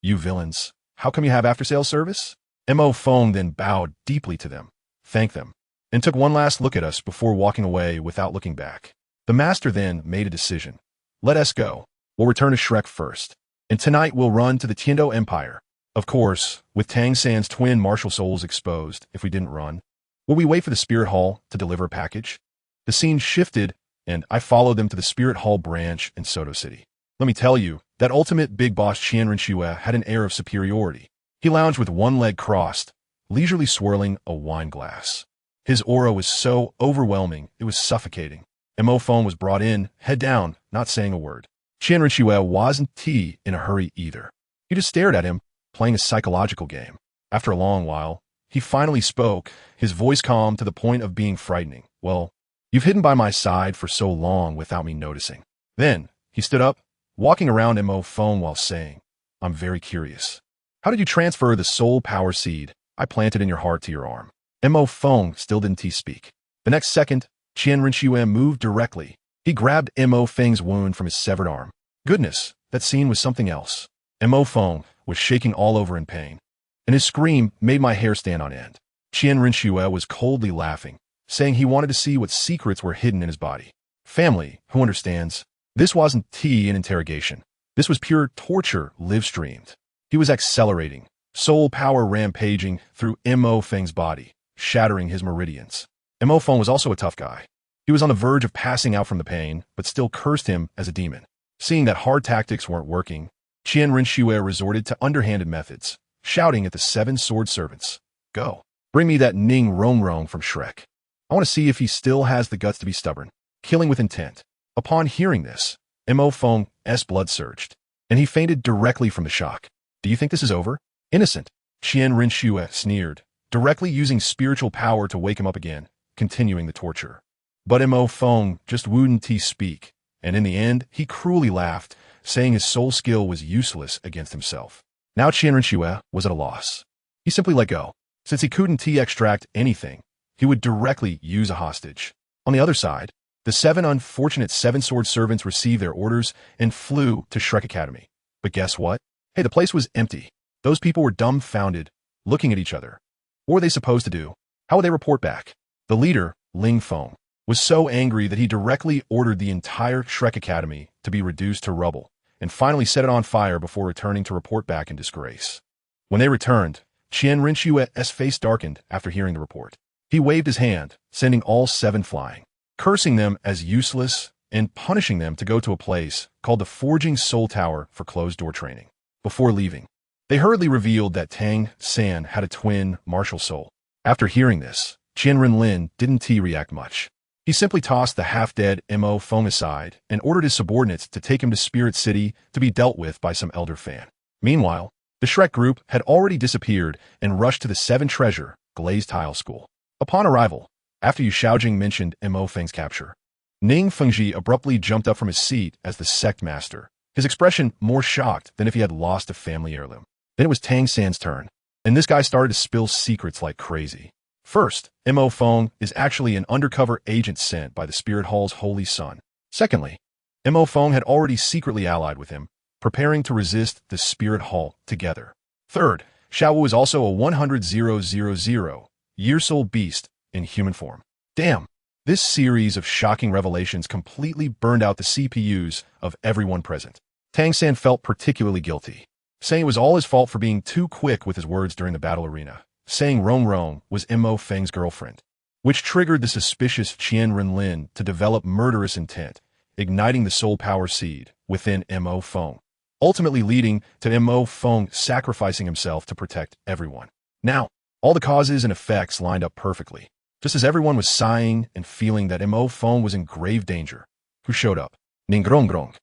You villains, how come you have after-sales service? Mo Feng then bowed deeply to them, thanked them, and took one last look at us before walking away without looking back. The master then made a decision. Let us go. We'll return to Shrek first. And tonight we'll run to the Tiando Empire. Of course, with Tang San's twin martial souls exposed, if we didn't run. Will we wait for the spirit hall to deliver a package? The scene shifted, and I followed them to the Spirit Hall branch in Soto City. Let me tell you, that ultimate big boss Qian Renlin had an air of superiority. He lounged with one leg crossed, leisurely swirling a wine glass. His aura was so overwhelming, it was suffocating. Mo Feng was brought in, head down, not saying a word. Qian Renlin wasn't in a hurry either. He just stared at him, playing a psychological game. After a long while, he finally spoke, his voice calm to the point of being frightening. Well, you've hidden by my side for so long without me noticing. Then, he stood up, walking around Mo Feng while saying, I'm very curious. How did you transfer the soul power seed I planted in your heart to your arm? Mo Feng still didn't speak. The next second, Qian Renlin moved directly. He grabbed Mo Feng's wound from his severed arm. Goodness, that scene was something else. Mo Feng was shaking all over in pain, and his scream made my hair stand on end. Qian Renlin was coldly laughing, saying he wanted to see what secrets were hidden in his body. Family, who understands? This wasn't an interrogation. This was pure torture live-streamed. He was accelerating, soul power rampaging through Mo Feng's body, shattering his meridians. Mo Feng was also a tough guy. He was on the verge of passing out from the pain, but still cursed him as a demon. Seeing that hard tactics weren't working, Qian Renlin resorted to underhanded methods, shouting at the 7 sword servants, Go, bring me that Ning Rongrong from Shrek. I want to see if he still has the guts to be stubborn, killing with intent. Upon hearing this, Mo Feng's blood surged, and he fainted directly from the shock. Do you think this is over? Innocent. Qian Renlin sneered, directly using spiritual power to wake him up again, continuing the torture. But Mo Feng just wouldn't speak. and in the end, he cruelly laughed, saying his soul skill was useless against himself. Now Qian was at a loss. He simply let go. Since he couldn't extract anything, he would directly use a hostage. On the other side, the 7 unfortunate seven-sword servants received their orders and flew to Shrek Academy. But guess what? Hey, the place was empty. Those people were dumbfounded, looking at each other. What were they supposed to do? How would they report back? The leader, Ling Feng, was so angry that he directly ordered the entire Shrek Academy to be reduced to rubble, and finally set it on fire before returning to report back in disgrace. When they returned, QianRenlin's face darkened after hearing the report. He waved his hand, sending all 7 flying, cursing them as useless and punishing them to go to a place called the Forging Soul Tower for closed-door training. Before leaving, they hurriedly revealed that Tang San had a twin martial soul. After hearing this, Qian Renlin didn't react much. He simply tossed the half-dead Mo Feng aside and ordered his subordinates to take him to Spirit City to be dealt with by some elder fan. Meanwhile, the Shrek group had already disappeared and rushed to the 7 Treasure Glazed Tile School. Upon arrival, after Yu Shaojing mentioned Mo Feng's capture, Ning Fengji abruptly jumped up from his seat as the sect master, his expression more shocked than if he had lost a family heirloom. Then it was Tang San's turn, and this guy started to spill secrets like crazy. First, Mo Feng is actually an undercover agent sent by the Spirit Hall's Holy Son. Secondly, Mo Feng had already secretly allied with him, preparing to resist the Spirit Hall together. Third, Xiaowu is also a 100,000 year-soul beast in human form. Damn, this series of shocking revelations completely burned out the CPUs of everyone present. Tang San felt particularly guilty, saying it was all his fault for being too quick with his words during the battle arena, saying Rong was Mo Feng's girlfriend, which triggered the suspicious Qian Renlin to develop murderous intent, igniting the soul power seed within Mo Feng, ultimately leading to Mo Feng sacrificing himself to protect everyone. Now, all the causes and effects lined up perfectly. Just as everyone was sighing and feeling that Mo Feng was in grave danger, who showed up? Ningrong.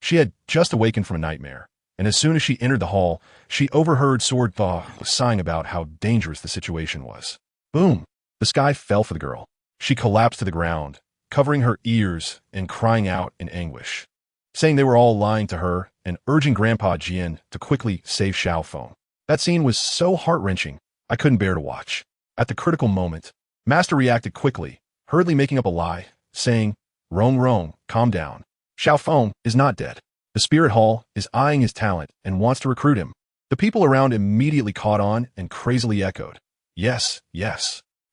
She had just awakened from a nightmare, and as soon as she entered the hall, she overheard Sword Thaw sighing about how dangerous the situation was. Boom! The sky fell for the girl. She collapsed to the ground, covering her ears and crying out in anguish, saying they were all lying to her and urging Grandpa Jian to quickly save Xiao Feng. That scene was so heart-wrenching, I couldn't bear to watch. At the critical moment, Master reacted quickly, hurriedly making up a lie, saying, Rong, calm down. Xiao Feng is not dead. The Spirit Hall is eyeing his talent and wants to recruit him. The people around immediately caught on and crazily echoed, Yes.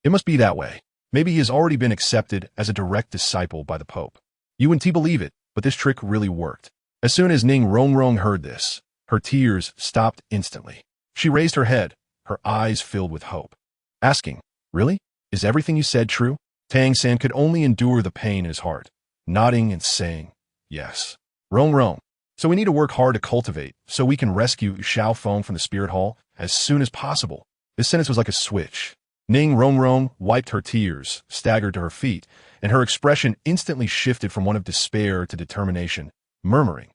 It must be that way. Maybe he has already been accepted as a direct disciple by the Pope. You wouldn't believe it, but this trick really worked. As soon as Ning Rong heard this, her tears stopped instantly. She raised her head, her eyes filled with hope, asking, Really? Is everything you said true? Tang San could only endure the pain in his heart, nodding and saying, Yes. Rong. So we need to work hard to cultivate so we can rescue Xiao Feng from the Spirit Hall as soon as possible. This sentence was like a switch. Ning Rong wiped her tears, staggered to her feet, and her expression instantly shifted from one of despair to determination, murmuring,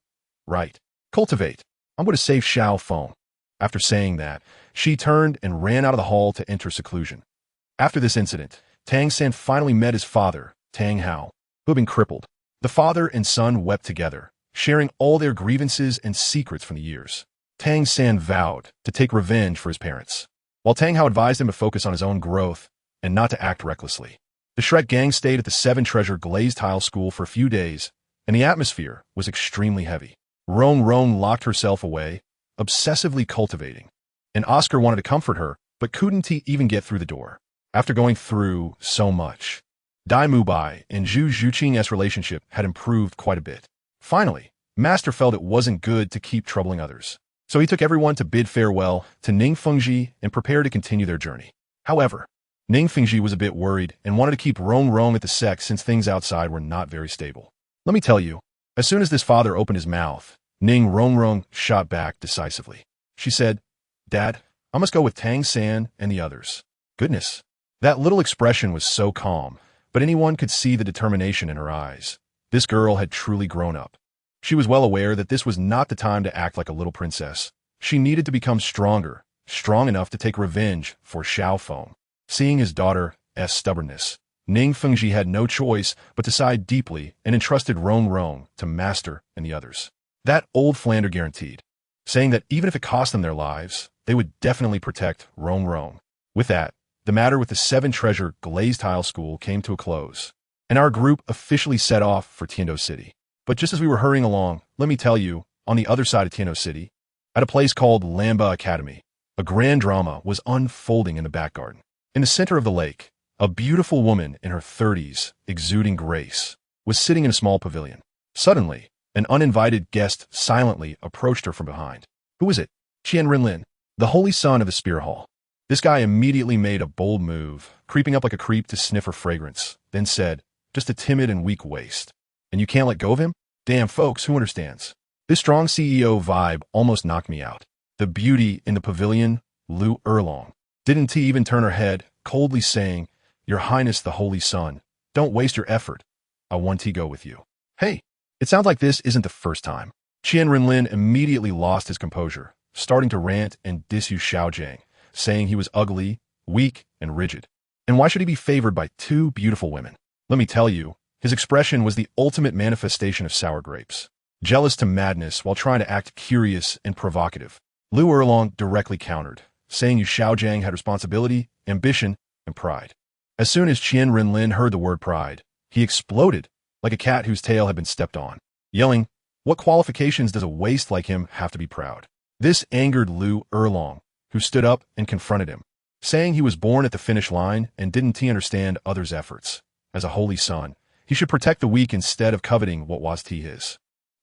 Right. Cultivate. I'm going to save Xiao Feng. After saying that, she turned and ran out of the hall to enter seclusion. After this incident, Tang San finally met his father, Tang Hao, who had been crippled. The father and son wept together, sharing all their grievances and secrets from the years. Tang San vowed to take revenge for his parents, while Tang Hao advised him to focus on his own growth and not to act recklessly. The Shrek gang stayed at the 7 Treasure Glazed Tile School for a few days, and the atmosphere was extremely heavy. Rong locked herself away, obsessively cultivating, and Oscar wanted to comfort her, but couldn't even get through the door. After going through so much, Dai Mubai and Zhu Zhuqing's relationship had improved quite a bit. Finally, Master felt it wasn't good to keep troubling others, so he took everyone to bid farewell to Ning Fengji and prepare to continue their journey. However, Ning Fengji was a bit worried and wanted to keep Rong at the sect since things outside were not very stable. Let me tell you, as soon as this father opened his mouth, Ning Rong shot back decisively. She said, Dad, I must go with Tang San and the others. Goodness. That little expression was so calm, but anyone could see the determination in her eyes. This girl had truly grown up. She was well aware that this was not the time to act like a little princess. She needed to become stronger, strong enough to take revenge for Xiao Feng. Seeing his daughter's stubbornness, Ning Fengji had no choice but to sigh deeply and entrusted Rong to Master and the others. That old Flander guaranteed, saying that even if it cost them their lives, they would definitely protect Rong. With that, the matter with the 7-treasure glazed tile school came to a close, and our group officially set off for Tiando City. But just as we were hurrying along, let me tell you, on the other side of Tiando City, at a place called Lamba Academy, a grand drama was unfolding in the back garden. In the center of the lake, a beautiful woman in her 30s, exuding grace, was sitting in a small pavilion. Suddenly, an uninvited guest silently approached her from behind. Who was it? Qian Renlin, the holy son of the Spirit Hall. This guy immediately made a bold move, creeping up like a creep to sniff her fragrance, then said, "Just a timid and weak waste. And you can't let go of him? Damn, folks, who understands?" This strong CEO vibe almost knocked me out. The beauty in the pavilion, Lu Erlong, didn't he even turn her head, coldly saying, "Your Highness the Holy Son, don't waste your effort. I want to go with you." Hey, it sounds like this isn't the first time. Qian Renlin immediately lost his composure, starting to rant and diss Xiaojiang, saying he was ugly, weak, and rigid. And why should he be favored by 2 beautiful women? Let me tell you, his expression was the ultimate manifestation of sour grapes. Jealous to madness while trying to act curious and provocative. Lu Erlong directly countered, saying Xiaojiang had responsibility, ambition, and pride. As soon as Qian Renlin heard the word pride, he exploded like a cat whose tail had been stepped on, yelling, "What qualifications does a waste like him have to be proud?" This angered Lu Erlong, who stood up and confronted him, saying he was born at the finish line and didn't he understand others' efforts. As a holy son, he should protect the weak instead of coveting what was his.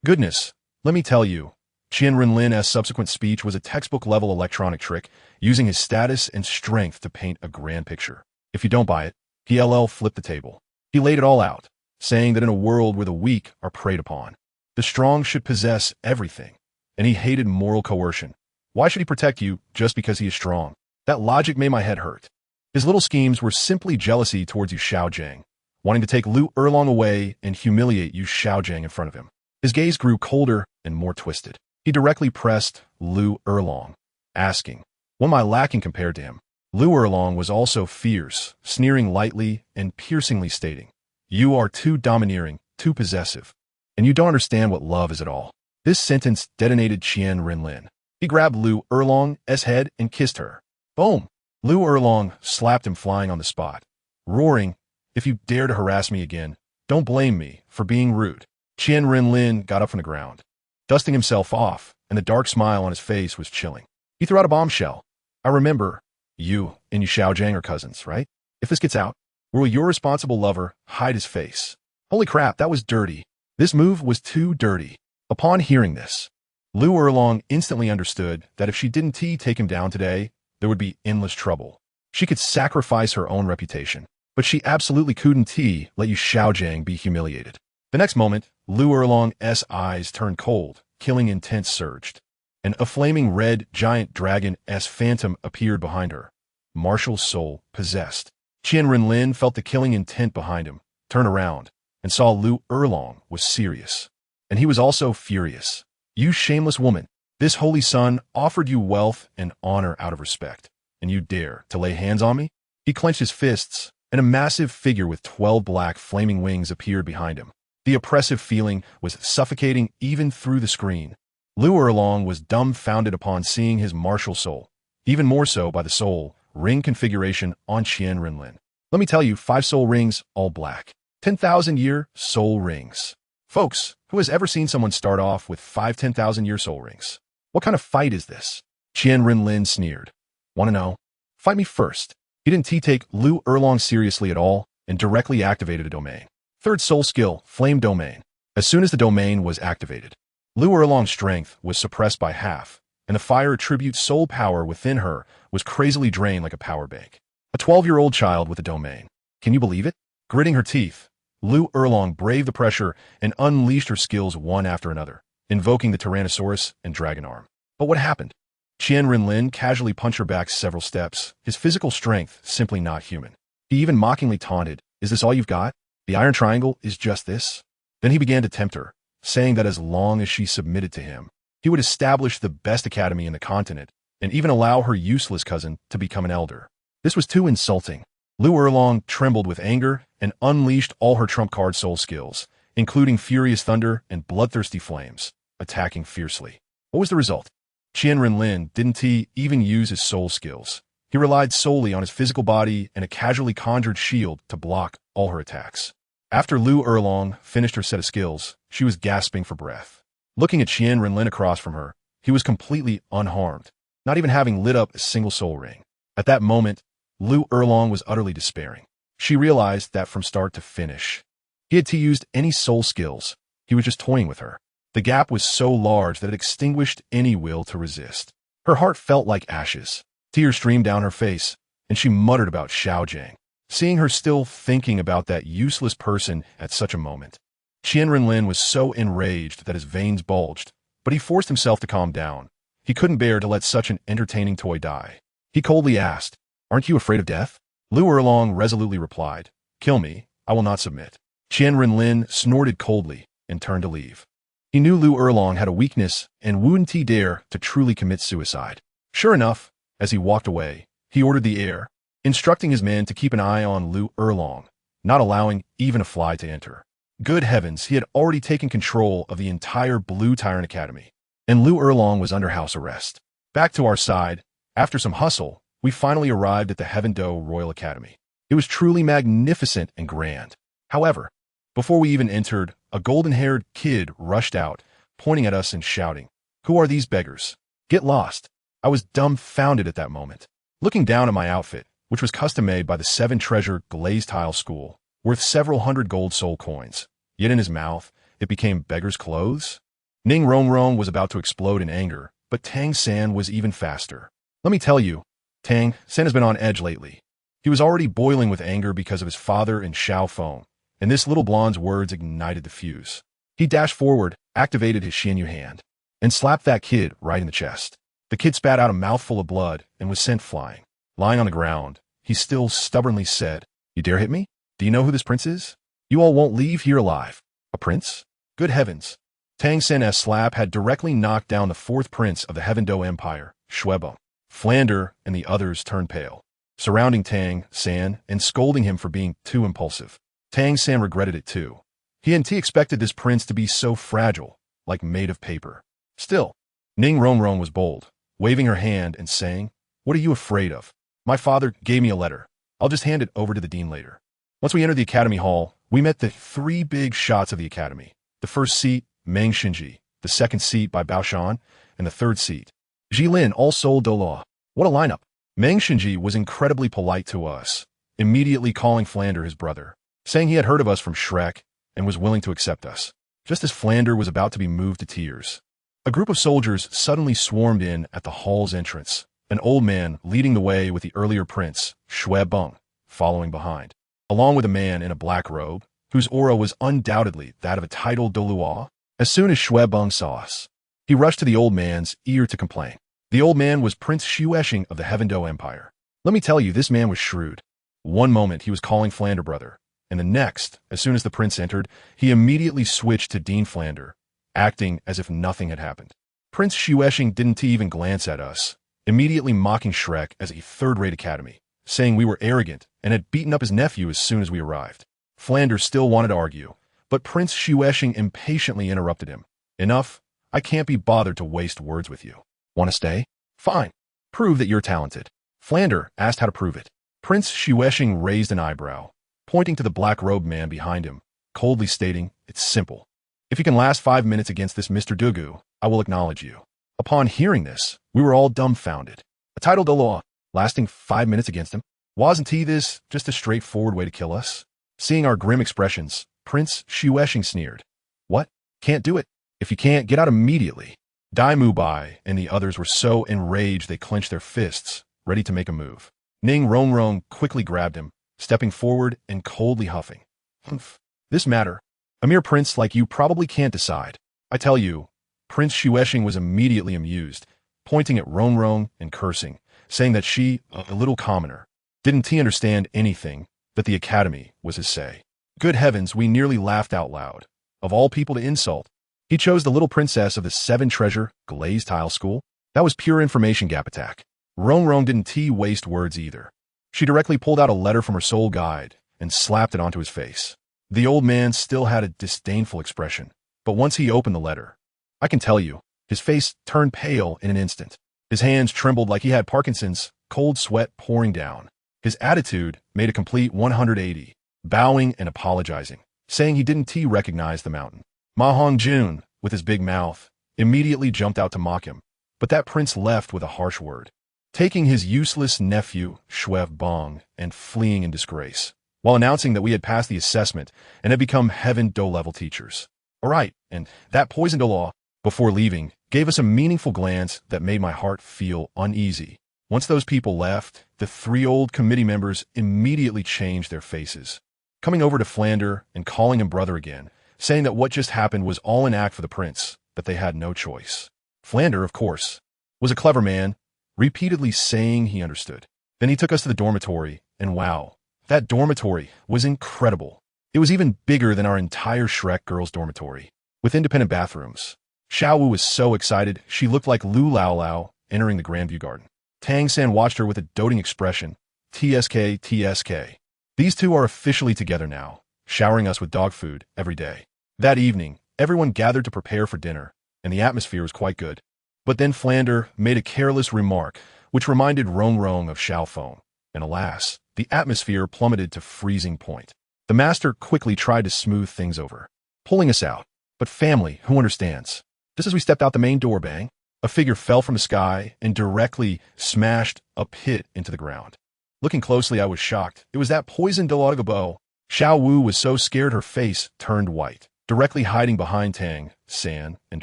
Goodness, let me tell you, Qian Renlin's subsequent speech was a textbook-level electronic trick, using his status and strength to paint a grand picture. If you don't buy it, he flipped the table. He laid it all out, saying that in a world where the weak are preyed upon, the strong should possess everything, and he hated moral coercion. Why should he protect you just because he is strong? That logic made my head hurt. His little schemes were simply jealousy towards Xiaojiang, wanting to take Lu Erlong away and humiliate Xiaojiang in front of him. His gaze grew colder and more twisted. He directly pressed Lu Erlong, asking, "What am I lacking compared to him?" Lu Erlong was also fierce, sneering lightly and piercingly stating, "You are too domineering, too possessive, and you don't understand what love is at all." This sentence detonated Qian Renlin. He grabbed Lu Erlong's head and kissed her. Boom! Lu Erlong slapped him flying on the spot, roaring, "If you dare to harass me again, don't blame me for being rude." Qian Renlin got up from the ground, dusting himself off, and the dark smile on his face was chilling. He threw out a bombshell. "I remember, you and Xiaojiang are cousins, right? If this gets out, where will your responsible lover hide his face?" Holy crap, that was dirty. This move was too dirty. Upon hearing this, Lu Erlong instantly understood that if she didn't take him down today, there would be endless trouble. She could sacrifice her own reputation, but she absolutely couldn't let Xiaojiang be humiliated. The next moment, Lu Erlong's eyes turned cold, killing intent surged, and a flaming red giant dragon-esque phantom appeared behind her. Martial soul possessed. Qian Renlin felt the killing intent behind him, turned around, and saw Lu Erlong was serious. And he was also furious. "You shameless woman, this holy son offered you wealth and honor out of respect, and you dare to lay hands on me?" He clenched his fists, and a massive figure with 12 black flaming wings appeared behind him. The oppressive feeling was suffocating even through the screen. Lu Erlong was dumbfounded upon seeing his martial soul, even more so by the soul ring configuration on Qian Renlin. Let me tell you, 5 soul rings, all black. 10,000-year soul rings. Folks, who has ever seen someone start off with 5 10,000-year soul rings? What kind of fight is this? Qian Renlin sneered. Want to know? Fight me first. He didn't take Lu Erlong seriously at all and directly activated a domain. 3rd soul skill, Flame Domain. As soon as the domain was activated, Lu Erlong's strength was suppressed by half, and the fire attribute soul power within her was crazily drained like a power bank. A 12-year-old child with a domain. Can you believe it? Gritting her teeth, Lu Erlong braved the pressure and unleashed her skills one after another, invoking the Tyrannosaurus and Dragon Arm. But what happened? Qian Renlin casually punched her back several steps, his physical strength simply not human. He even mockingly taunted, "Is this all you've got? The Iron Triangle is just this?" Then he began to tempt her, saying that as long as she submitted to him, he would establish the best academy in the continent and even allow her useless cousin to become an elder. This was too insulting. Lu Erlong trembled with anger and unleashed all her trump card soul skills, including Furious Thunder and Bloodthirsty Flames, attacking fiercely. What was the result? Qian Renlin didn't even use his soul skills. He relied solely on his physical body and a casually conjured shield to block all her attacks. After Lu Erlong finished her set of skills, she was gasping for breath. Looking at Qian Renlin across from her, he was completely unharmed, not even having lit up a single soul ring. At that moment, Lu Erlong was utterly despairing. She realized that from start to finish, he had used any soul skills. He was just toying with her. The gap was so large that it extinguished any will to resist. Her heart felt like ashes. Tears streamed down her face, and she muttered about Xiao Jiang. Seeing her still thinking about that useless person at such a moment, Qian Renlin was so enraged that his veins bulged, but he forced himself to calm down. He couldn't bear to let such an entertaining toy die. He coldly asked, "Aren't you afraid of death?" Lu Erlong resolutely replied, "Kill me, I will not submit." Qian Renlin snorted coldly and turned to leave. He knew Lu Erlong had a weakness and wouldn't dare to truly commit suicide. Sure enough, as he walked away, he ordered the air, instructing his men to keep an eye on Lu Erlong, not allowing even a fly to enter. Good heavens, he had already taken control of the entire Blue Tyrant Academy, and Lu Erlong was under house arrest. Back to our side, after some hustle, we finally arrived at the Heaven-Do Royal Academy. It was truly magnificent and grand. However, before we even entered, a golden-haired kid rushed out, pointing at us and shouting, "Who are these beggars? Get lost." I was dumbfounded at that moment. Looking down at my outfit, which was custom-made by the Seven Treasure Glazed Tile School, worth several hundred gold soul coins, yet in his mouth, it became beggar's clothes. Ning Rongrong was about to explode in anger, but Tang San was even faster. Let me tell you, Tang San has been on edge lately. He was already boiling with anger because of his father and Xiao Feng, and this little blonde's words ignited the fuse. He dashed forward, activated his Xianyu hand, and slapped that kid right in the chest. The kid spat out a mouthful of blood and was sent flying. Lying on the ground, he still stubbornly said, "You dare hit me? Do you know who this prince is? You all won't leave here alive." A prince? Good heavens. Tang San's slap had directly knocked down the fourth prince of the Heaven-Do Empire, Shuebeng. Flander and the others turned pale, surrounding Tang San and scolding him for being too impulsive. Tang San regretted it too. He hadn't expected this prince to be so fragile, like made of paper. Still, Ning Rongrong was bold, waving her hand and saying, "What are you afraid of? My father gave me a letter. I'll just hand it over to the dean later." Once we entered the academy hall, we met the three big shots of the academy. The first seat, Meng Xinji, the second seat by Baoshan, and the third seat, Jilin, all sold Douluo. What a lineup. Meng Xinji was incredibly polite to us, immediately calling Flander his brother, saying he had heard of us from Shrek and was willing to accept us. Just as Flander was about to be moved to tears, a group of soldiers suddenly swarmed in at the hall's entrance, an old man leading the way with the earlier prince, Shuebeng, following behind, along with a man in a black robe, whose aura was undoubtedly that of a titled Douluo. As soon as Shuebeng saw us, he rushed to the old man's ear to complain. The old man was Prince Xuesheng of the Heaven-Do Empire. Let me tell you, this man was shrewd. One moment he was calling Flander brother, and the next, as soon as the prince entered, he immediately switched to Dean Flander, acting as if nothing had happened. Prince Xuesheng didn't even glance at us, immediately mocking Shrek as a third-rate academy, saying we were arrogant and had beaten up his nephew as soon as we arrived. Flander still wanted to argue, but Prince Xuesheng impatiently interrupted him. "Enough. I can't be bothered to waste words with you. Want to stay? Fine. Prove that you're talented." Flander asked how to prove it. Prince Xuesheng raised an eyebrow, pointing to the black-robed man behind him, coldly stating, "It's simple. If you can last 5 minutes against this Mr. Dugu, I will acknowledge you." Upon hearing this, we were all dumbfounded. A titled Douluo, lasting 5 minutes against him? Wasn't he this just a straightforward way to kill us? Seeing our grim expressions, Prince Xuesheng sneered. "What? Can't do it? If you can't, get out immediately." Dai Mubai and the others were so enraged they clenched their fists, ready to make a move. Ning Rongrong quickly grabbed him, stepping forward and coldly huffing. "Humph. This matter, a mere prince like you probably can't decide. I tell you." Prince Xuesheng was immediately amused, pointing at Rongrong and cursing, saying that she, a little commoner, didn't he understand anything, that the academy was his say. Good heavens, we nearly laughed out loud. Of all people to insult, he chose the little princess of the Seven Treasure Glazed Tile School. That was pure information gap attack. Rongrong didn't waste words either. She directly pulled out a letter from her soul guide and slapped it onto his face. The old man still had a disdainful expression, but once he opened the letter, I can tell you, his face turned pale in an instant. His hands trembled like he had Parkinson's, cold sweat pouring down. His attitude made a complete 180, bowing and apologizing, saying he didn't recognize the mountain. Ma Hongjun, with his big mouth, immediately jumped out to mock him, but that prince left with a harsh word, taking his useless nephew, Shrek Bong, and fleeing in disgrace, while announcing that we had passed the assessment and had become Heaven Do-level teachers. All right, and that poisoned Douluo, before leaving, gave us a meaningful glance that made my heart feel uneasy. Once those people left, the 3 old committee members immediately changed their faces, coming over to Flander and calling him brother again, saying that what just happened was all an act for the prince, that they had no choice. Flander, of course, was a clever man, repeatedly saying he understood. Then he took us to the dormitory, and wow, that dormitory was incredible. It was even bigger than our entire Shrek girls' dormitory, with independent bathrooms. Xiao Wu was so excited, she looked like Lu Lao Lao entering the Grandview Garden. Tang San watched her with a doting expression. TSK, TSK. These two are officially together now, showering us with dog food every day. That evening, everyone gathered to prepare for dinner, and the atmosphere was quite good. But then Flander made a careless remark, which reminded Rong Rong of Xiao Feng, and alas, the atmosphere plummeted to freezing point. The master quickly tried to smooth things over, pulling us out. But family, who understands? Just as we stepped out the main door, bang, a figure fell from the sky and directly smashed a pit into the ground. Looking closely, I was shocked. It was that poisoned Douluo. Xiao Wu was so scared her face turned white, directly hiding behind Tang San and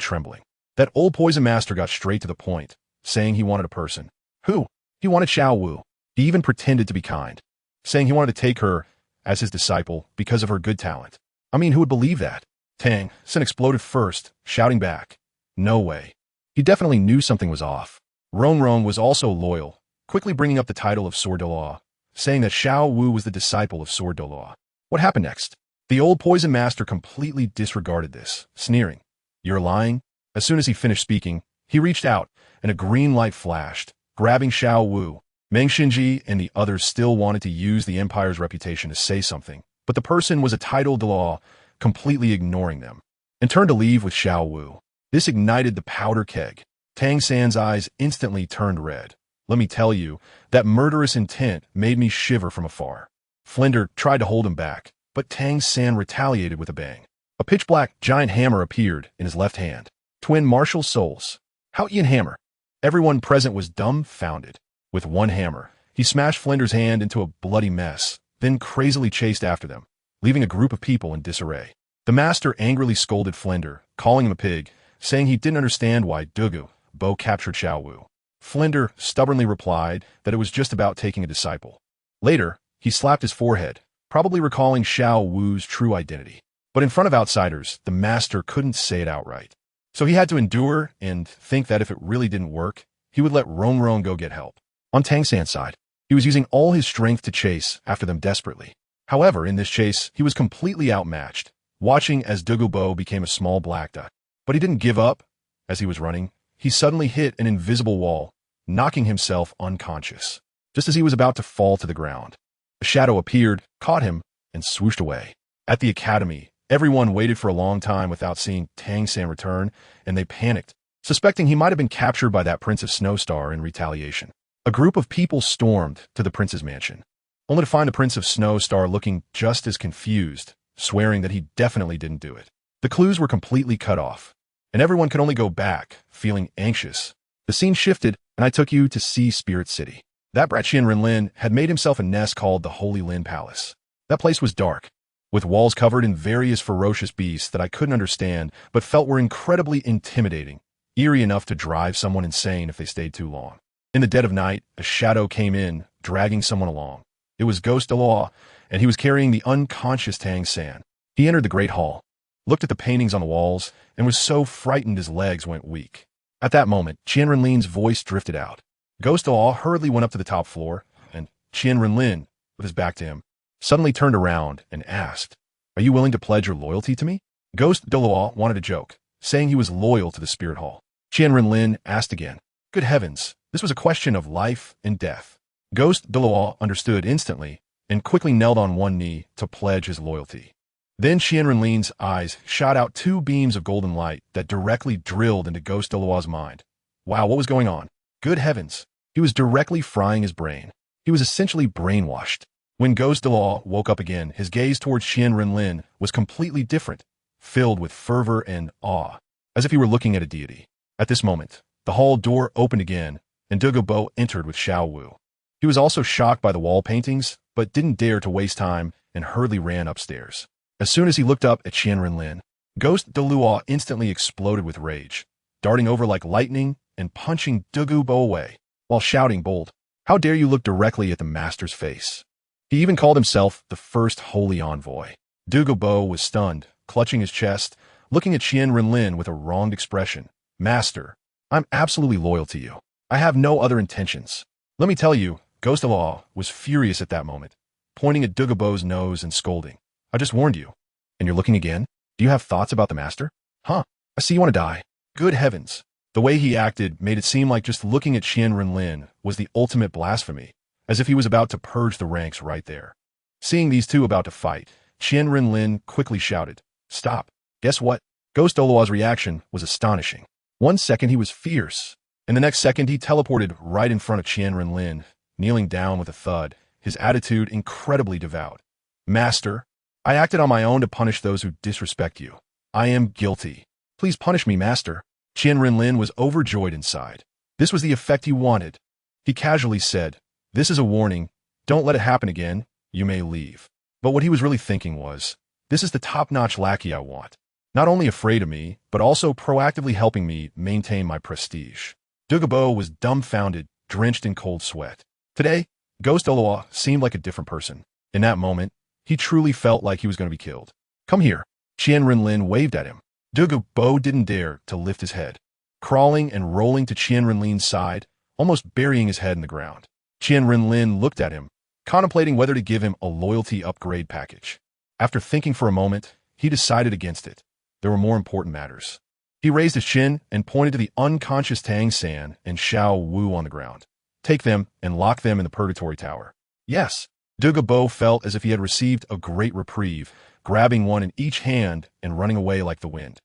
trembling. That old poison master got straight to the point, saying he wanted a person. Who? He wanted Xiao Wu. He even pretended to be kind, saying he wanted to take her as his disciple because of her good talent. I mean, who would believe that? Tang San exploded first, shouting back, "No way." He definitely knew something was off. Rong Rong was also loyal, quickly bringing up the title of Sword Douluo, saying that Xiao Wu was the disciple of Sword Douluo. What happened next? The old poison master completely disregarded this, sneering, "You're lying?" As soon as he finished speaking, he reached out, and a green light flashed, grabbing Xiao Wu. Meng Xinji and the others still wanted to use the Empire's reputation to say something, but the person was a titled Douluo, completely ignoring them, and turned to leave with Xiao Wu. This ignited the powder keg. Tang San's eyes instantly turned red. Let me tell you, that murderous intent made me shiver from afar. Flinder tried to hold him back, but Tang San retaliated with a bang. A pitch-black giant hammer appeared in his left hand. Twin martial souls. How-Ian hammer? Everyone present was dumbfounded. With one hammer, he smashed Flinder's hand into a bloody mess, then crazily chased after them, leaving a group of people in disarray. The master angrily scolded Flinder, calling him a pig, saying he didn't understand why Douluo captured Xiao Wu. Flinder stubbornly replied that it was just about taking a disciple. Later, he slapped his forehead, probably recalling Xiao Wu's true identity. But in front of outsiders, the master couldn't say it outright. So he had to endure and think that if it really didn't work, he would let Rong Rong go get help. On Tang San's side, he was using all his strength to chase after them desperately. However, in this chase, he was completely outmatched, watching as Douluo became a small black dot. But he didn't give up. As he was running, he suddenly hit an invisible wall, knocking himself unconscious. Just as he was about to fall to the ground, a shadow appeared, caught him, and swooshed away. At the academy, everyone waited for a long time without seeing Tang San return, and they panicked, suspecting he might have been captured by that Prince of Snowstar in retaliation. A group of people stormed to the prince's mansion, only to find the Prince of Snowstar looking just as confused, swearing that he definitely didn't do it. The clues were completely cut off, and everyone could only go back, feeling anxious. The scene shifted, and I took you to see Spirit City. That brat Qian Renlin had made himself a nest called the Holy Lin Palace. That place was dark, with walls covered in various ferocious beasts that I couldn't understand but felt were incredibly intimidating, eerie enough to drive someone insane if they stayed too long. In the dead of night, a shadow came in, dragging someone along. It was Ghost Douluo, and he was carrying the unconscious Tang San. He entered the Great Hall, looked at the paintings on the walls, and was so frightened his legs went weak. At that moment, QianRenlin's voice drifted out. Ghost Douluo hurriedly went up to the top floor, and Qian Renlin, with his back to him, suddenly turned around and asked, "Are you willing to pledge your loyalty to me?" Ghost Douluo wanted to joke, saying he was loyal to the Spirit Hall. Qian Renlin asked again. Good heavens, this was a question of life and death. Ghost Douluo understood instantly and quickly knelt on one knee to pledge his loyalty. Then QianRenlin's eyes shot out two beams of golden light that directly drilled into Ghost Douluo's mind. Wow, what was going on? Good heavens. He was directly frying his brain. He was essentially brainwashed. When Ghost Douluo woke up again, his gaze towards Qian Renlin was completely different, filled with fervor and awe, as if he were looking at a deity. At this moment, the hall door opened again, and Douluo entered with Xiao Wu. He was also shocked by the wall paintings, but didn't dare to waste time and hurriedly ran upstairs. As soon as he looked up at Qian Renlin, Ghost Douluo instantly exploded with rage, darting over like lightning and punching Douluo away, while shouting bold, "How dare you look directly at the master's face?" He even called himself the first holy envoy. Douluo was stunned, clutching his chest, looking at Qian Renlin with a wronged expression. "Master, I'm absolutely loyal to you. I have no other intentions." Let me tell you, Ghost Douluo was furious at that moment, pointing at Douluo's nose and scolding. "I just warned you. And you're looking again? Do you have thoughts about the master? Huh? I see you want to die." Good heavens. The way he acted made it seem like just looking at Qian Renlin was the ultimate blasphemy, as if he was about to purge the ranks right there. Seeing these two about to fight, Qian Renlin quickly shouted, "Stop." Guess what? Ghost Douluo's reaction was astonishing. One second he was fierce, and the next second he teleported right in front of Qian Renlin, kneeling down with a thud, his attitude incredibly devout. "Master, I acted on my own to punish those who disrespect you. I am guilty. Please punish me, master." Qian Renlin was overjoyed inside. This was the effect he wanted. He casually said, "This is a warning. Don't let it happen again. You may leave." But what he was really thinking was, this is the top-notch lackey I want. Not only afraid of me, but also proactively helping me maintain my prestige. Douluo was dumbfounded, drenched in cold sweat. Today, Ghost Douluo seemed like a different person. In that moment, he truly felt like he was going to be killed. "Come here." Qian Renlin waved at him. Douluo didn't dare to lift his head, crawling and rolling to Qian Renlin's side, almost burying his head in the ground. Qian Renlin looked at him, contemplating whether to give him a loyalty upgrade package. After thinking for a moment, he decided against it. There were more important matters. He raised his chin and pointed to the unconscious Tang San and Xiao Wu on the ground. "Take them and lock them in the Purgatory Tower." Yes. Douluo felt as if he had received a great reprieve, grabbing one in each hand and running away like the wind.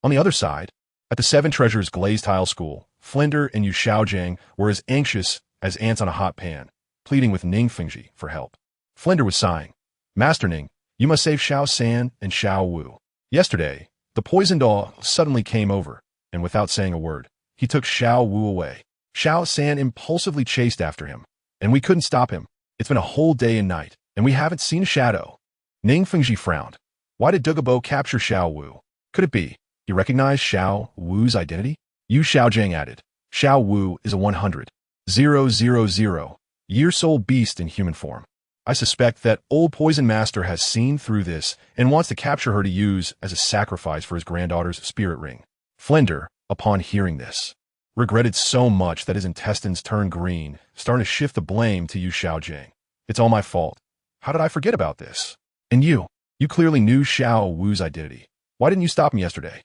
On the other side, at the Seven Treasures Glazed Tile School, Flinder and Yu Xiaojiang were as anxious as ants on a hot pan, pleading with Ning Fengji for help. Flinder was sighing. "Master Ning, you must save Xiao San and Xiao Wu." Yesterday, the poisoned doll suddenly came over, and without saying a word, he took Xiao Wu away. Xiao San impulsively chased after him, and we couldn't stop him. It's been a whole day and night, and we haven't seen a shadow. Ning Fengji frowned. Why did Douluo capture Xiao Wu? Could it be he recognized Xiao Wu's identity? Yu Xiaojiang added, "Xiao Wu is a 100,000-year-soul beast in human form. I suspect that old Poison Master has seen through this and wants to capture her to use as a sacrifice for his granddaughter's spirit ring." Flinder, upon hearing this, regretted so much that his intestines turned green, starting to shift the blame to Yu Xiaojiang. "It's all my fault. How did I forget about this? And you clearly knew Xiao Wu's identity. Why didn't you stop him yesterday?"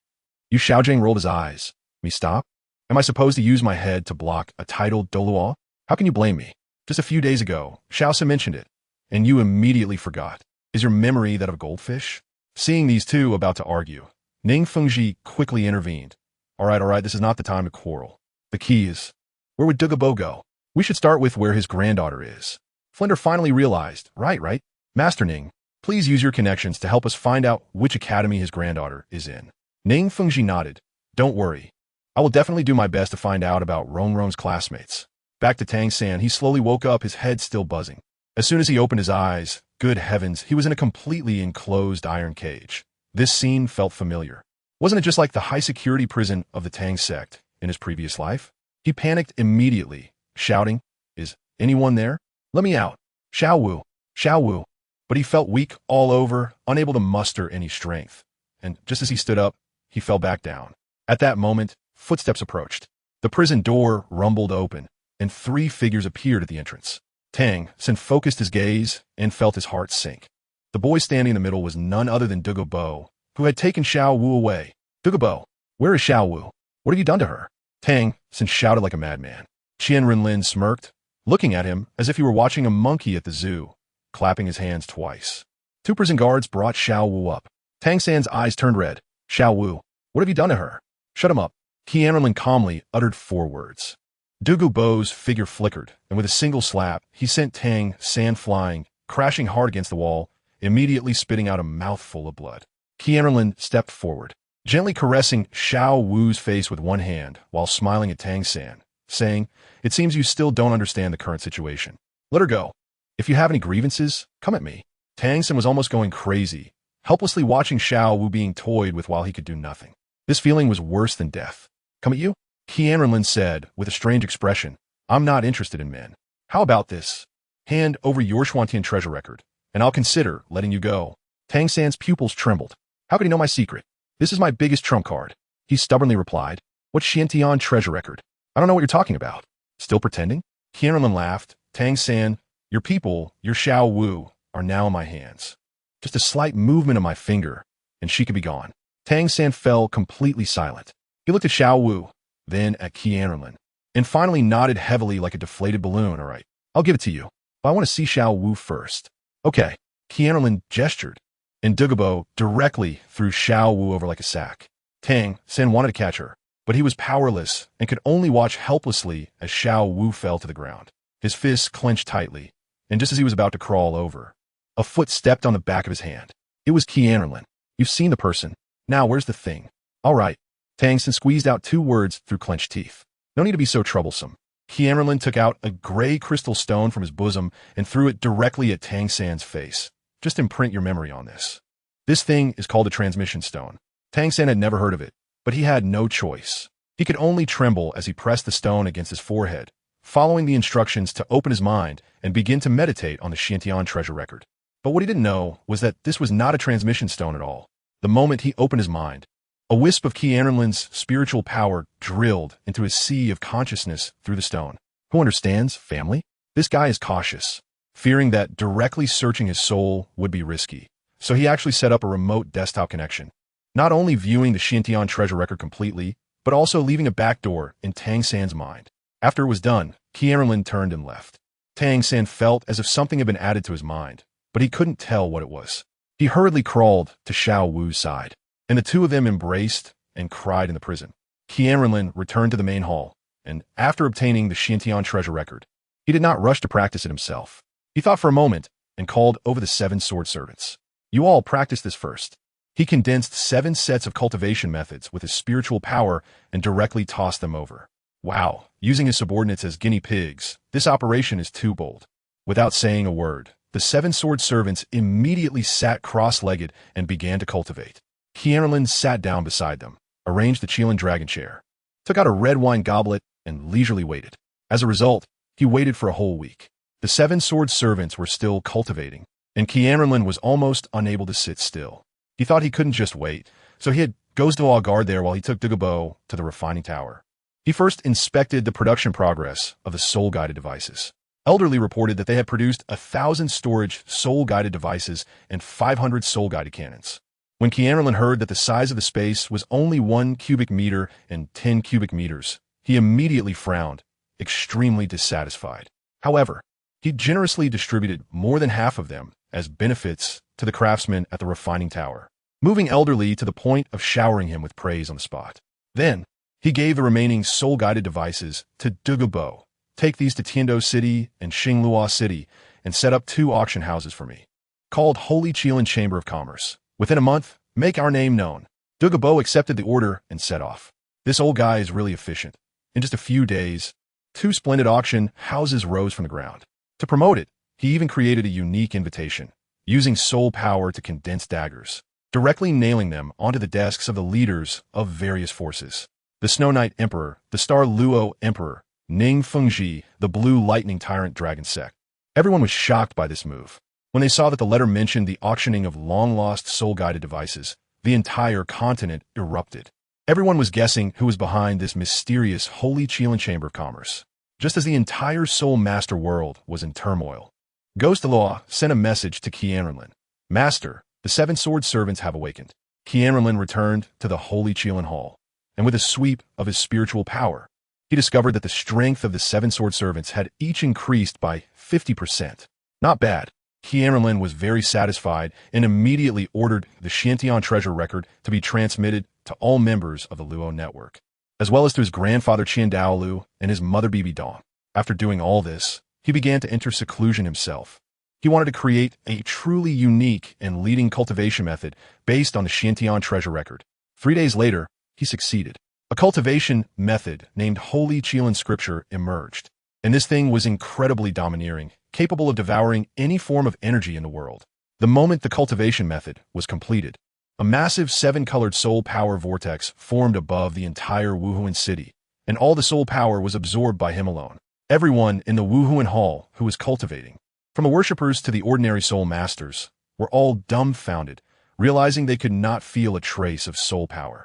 Yu Xiaojiang rolled his eyes. "Me stop? Am I supposed to use my head to block a titled Douluo? How can you blame me? Just a few days ago, Xiao San mentioned it, and you immediately forgot. Is your memory that of a goldfish?" Seeing these two about to argue, Ning Fengji quickly intervened. All right, this is not the time to quarrel. The key is, where would Douluo go? We should start with where his granddaughter is." Flinder finally realized, right. "Master Ning, please use your connections to help us find out which academy his granddaughter is in." Ning Fengji nodded. "Don't worry. I will definitely do my best to find out about Ronron's classmates." Back to Tang San, he slowly woke up, his head still buzzing. As soon as he opened his eyes, good heavens, he was in a completely enclosed iron cage. This scene felt familiar. Wasn't it just like the high-security prison of the Tang sect in his previous life? He panicked immediately, shouting, "Is anyone there? Let me out! Xiao Wu! Xiao Wu!" But he felt weak all over, unable to muster any strength. And just as he stood up, he fell back down. At that moment, footsteps approached. The prison door rumbled open, and 3 figures appeared at the entrance. Tang San focused his gaze and felt his heart sink. The boy standing in the middle was none other than Douluo, who had taken Xiao Wu away. "Douluo, where is Xiao Wu? What have you done to her?" Tang San shouted like a madman. Qian Renlin smirked. looking at him as if he were watching a monkey at the zoo, clapping his hands twice. Two prison guards brought Xiao Wu up. Tang San's eyes turned red. Xiao Wu, what have you done to her? Shut him up. QianRenlin calmly uttered 4 words. Douluo's figure flickered, and with a single slap, he sent Tang San flying, crashing hard against the wall, immediately spitting out a mouthful of blood. QianRenlin stepped forward, gently caressing Xiao Wu's face with one hand while smiling at Tang San, saying, "It seems you still don't understand the current situation. Let her go. If you have any grievances, come at me." Tang San was almost going crazy, helplessly watching Xiao Wu being toyed with while he could do nothing. This feeling was worse than death. "Come at you?" QianRenlin said with a strange expression. "I'm not interested in men. How about this? Hand over your Xuantian treasure record, and I'll consider letting you go." Tang San's pupils trembled. How could he know my secret? "This is my biggest trump card," he stubbornly replied. "What Xuantian treasure record? I don't know what you're talking about." "Still pretending?" QianRenlin laughed. "Tang San, your people, your Xiao Wu, are now in my hands. Just a slight movement of my finger, and she could be gone." Tang San fell completely silent. He looked at Xiao Wu, then at QianRenlin, and finally nodded heavily like a deflated balloon. "All right, I'll give it to you, but I want to see Xiao Wu first." "Okay." QianRenlin gestured, and Douluo directly threw Xiao Wu over like a sack. Tang San wanted to catch her, but he was powerless and could only watch helplessly as Xiao Wu fell to the ground. His fists clenched tightly, and just as he was about to crawl over, a foot stepped on the back of his hand. It was QianRenlin. "You've seen the person. Now where's the thing?" "All right." Tang San squeezed out 2 words through clenched teeth. "No need to be so troublesome." QianRenlin took out a gray crystal stone from his bosom and threw it directly at Tang San's face. "Just imprint your memory on this. This thing is called a transmission stone." Tang San had never heard of it, but he had no choice. He could only tremble as he pressed the stone against his forehead, following the instructions to open his mind and begin to meditate on the Xuantian treasure record. But what he didn't know was that this was not a transmission stone at all. The moment he opened his mind, a wisp of QianRenlin's spiritual power drilled into his sea of consciousness through the stone. Who understands, family? This guy is cautious, fearing that directly searching his soul would be risky. So he actually set up a remote desktop connection, not only viewing the Xuantian treasure record completely, but also leaving a backdoor in Tang San's mind. After it was done, QianRenlin turned and left. Tang San felt as if something had been added to his mind, but he couldn't tell what it was. He hurriedly crawled to Xiao Wu's side, and the two of them embraced and cried in the prison. QianRenlin returned to the main hall, and after obtaining the Xuantian treasure record, he did not rush to practice it himself. He thought for a moment and called over the 7 sword servants. "You all practice this first." He condensed 7 sets of cultivation methods with his spiritual power and directly tossed them over. Wow, using his subordinates as guinea pigs, this operation is too bold. Without saying a word, the 7 sword servants immediately sat cross-legged and began to cultivate. QianRenlin sat down beside them, arranged the Qian dragon chair, took out a red wine goblet, and leisurely waited. As a result, he waited for a whole week. The 7 sword servants were still cultivating, and QianRenlin was almost unable to sit still. He thought he couldn't just wait, so he had Douluo guard there while he took Douluo to the refining tower. He first inspected the production progress of the soul-guided devices. Elderly reported that they had produced 1,000 storage soul-guided devices and 500 soul-guided cannons. When QianRenlin heard that the size of the space was only 1 cubic meter and 10 cubic meters, he immediately frowned, extremely dissatisfied. However, he generously distributed more than half of them as benefits to the craftsmen at the refining tower, moving Elderly to the point of showering him with praise on the spot. Then, he gave the remaining soul-guided devices to Douluo. "Take these to Tiando City and Xinglua City and set up 2 auction houses for me, called Holy Qian Chamber of Commerce. Within a month, make our name known." Douluo accepted the order and set off. This old guy is really efficient. In just a few days, 2 splendid auction houses rose from the ground. To promote it, he even created a unique invitation, using soul power to condense daggers, directly nailing them onto the desks of the leaders of various forces. The Snow Knight Emperor, the Star Luo Emperor, Ning Fengji, the Blue Lightning Tyrant Dragon Sect. Everyone was shocked by this move. When they saw that the letter mentioned the auctioning of long-lost soul-guided devices, the entire continent erupted. Everyone was guessing who was behind this mysterious Holy Qian Chamber of Commerce, just as the entire Soul Master world was in turmoil. Ghost Law sent a message to QianRenlin. "Master, the 7 sword servants have awakened." QianRenlin returned to the Holy Qian Hall, and with a sweep of his spiritual power, he discovered that the strength of the seven sword servants had each increased by 50%. Not bad. QianRenlin was very satisfied and immediately ordered the Shantian treasure record to be transmitted to all members of the Luo network, as well as to his grandfather Dalu and his mother Bibi Dong. After doing all this, he began to enter seclusion himself. He wanted to create a truly unique and leading cultivation method based on the Shantian treasure record. 3 days later, he succeeded. A cultivation method named Holy Qian Scripture emerged, and this thing was incredibly domineering, capable of devouring any form of energy in the world. The moment the cultivation method was completed, a massive 7-colored soul power vortex formed above the entire Wuhuan city, and all the soul power was absorbed by him alone. Everyone in the Wuhuan hall who was cultivating, from the worshippers to the ordinary soul masters, were all dumbfounded, realizing they could not feel a trace of soul power.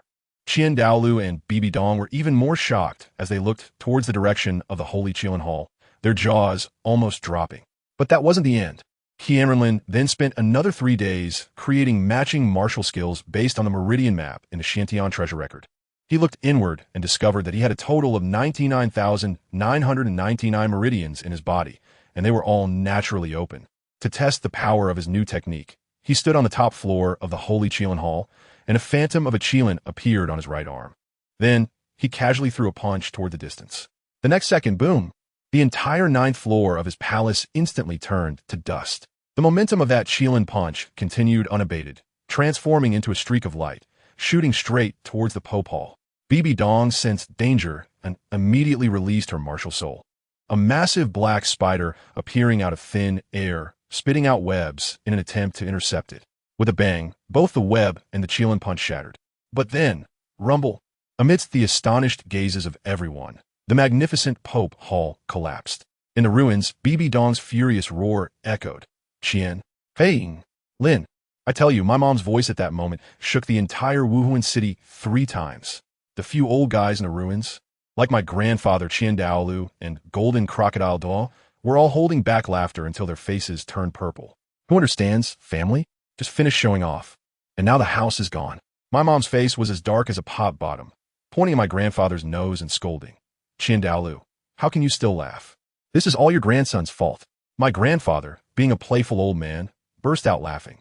Dalu and Bibi Dong were even more shocked as they looked towards the direction of the Holy Qian Hall, their jaws almost dropping. But that wasn't the end. QianRenlin then spent another 3 days creating matching martial skills based on the meridian map in the Shantian treasure record. He looked inward and discovered that he had a total of 99,999 meridians in his body, and they were all naturally open. To test the power of his new technique, he stood on the top floor of the Holy Qian Hall, and a phantom of a Qian appeared on his right arm. Then, he casually threw a punch toward the distance. The next second, boom! The entire 9th floor of his palace instantly turned to dust. The momentum of that Qian punch continued unabated, transforming into a streak of light, shooting straight towards the Pope Hall. Bibi Dong sensed danger and immediately released her martial soul. A massive black spider appearing out of thin air, spitting out webs in an attempt to intercept it. With a bang, both the web and the Qian punch shattered. But then, rumble! Amidst the astonished gazes of everyone, the magnificent Pope Hall collapsed. In the ruins, Bibi Dong's furious roar echoed. Qian Renlin. I tell you, my mom's voice at that moment shook the entire Wuhuan city 3 times. The few old guys in the ruins, like my grandfather Dalu and Golden Crocodile Doll, were all holding back laughter until their faces turned purple. Who understands, family? Just finish showing off. And now the house is gone. My mom's face was as dark as a pot bottom, pointing at my grandfather's nose and scolding. Dalu, how can you still laugh? This is all your grandson's fault. My grandfather, being a playful old man, burst out laughing.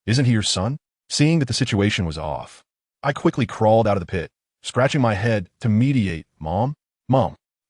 Isn't he your son? Seeing that the situation was off, I quickly crawled out of the pit, scratching my head to mediate. Mom,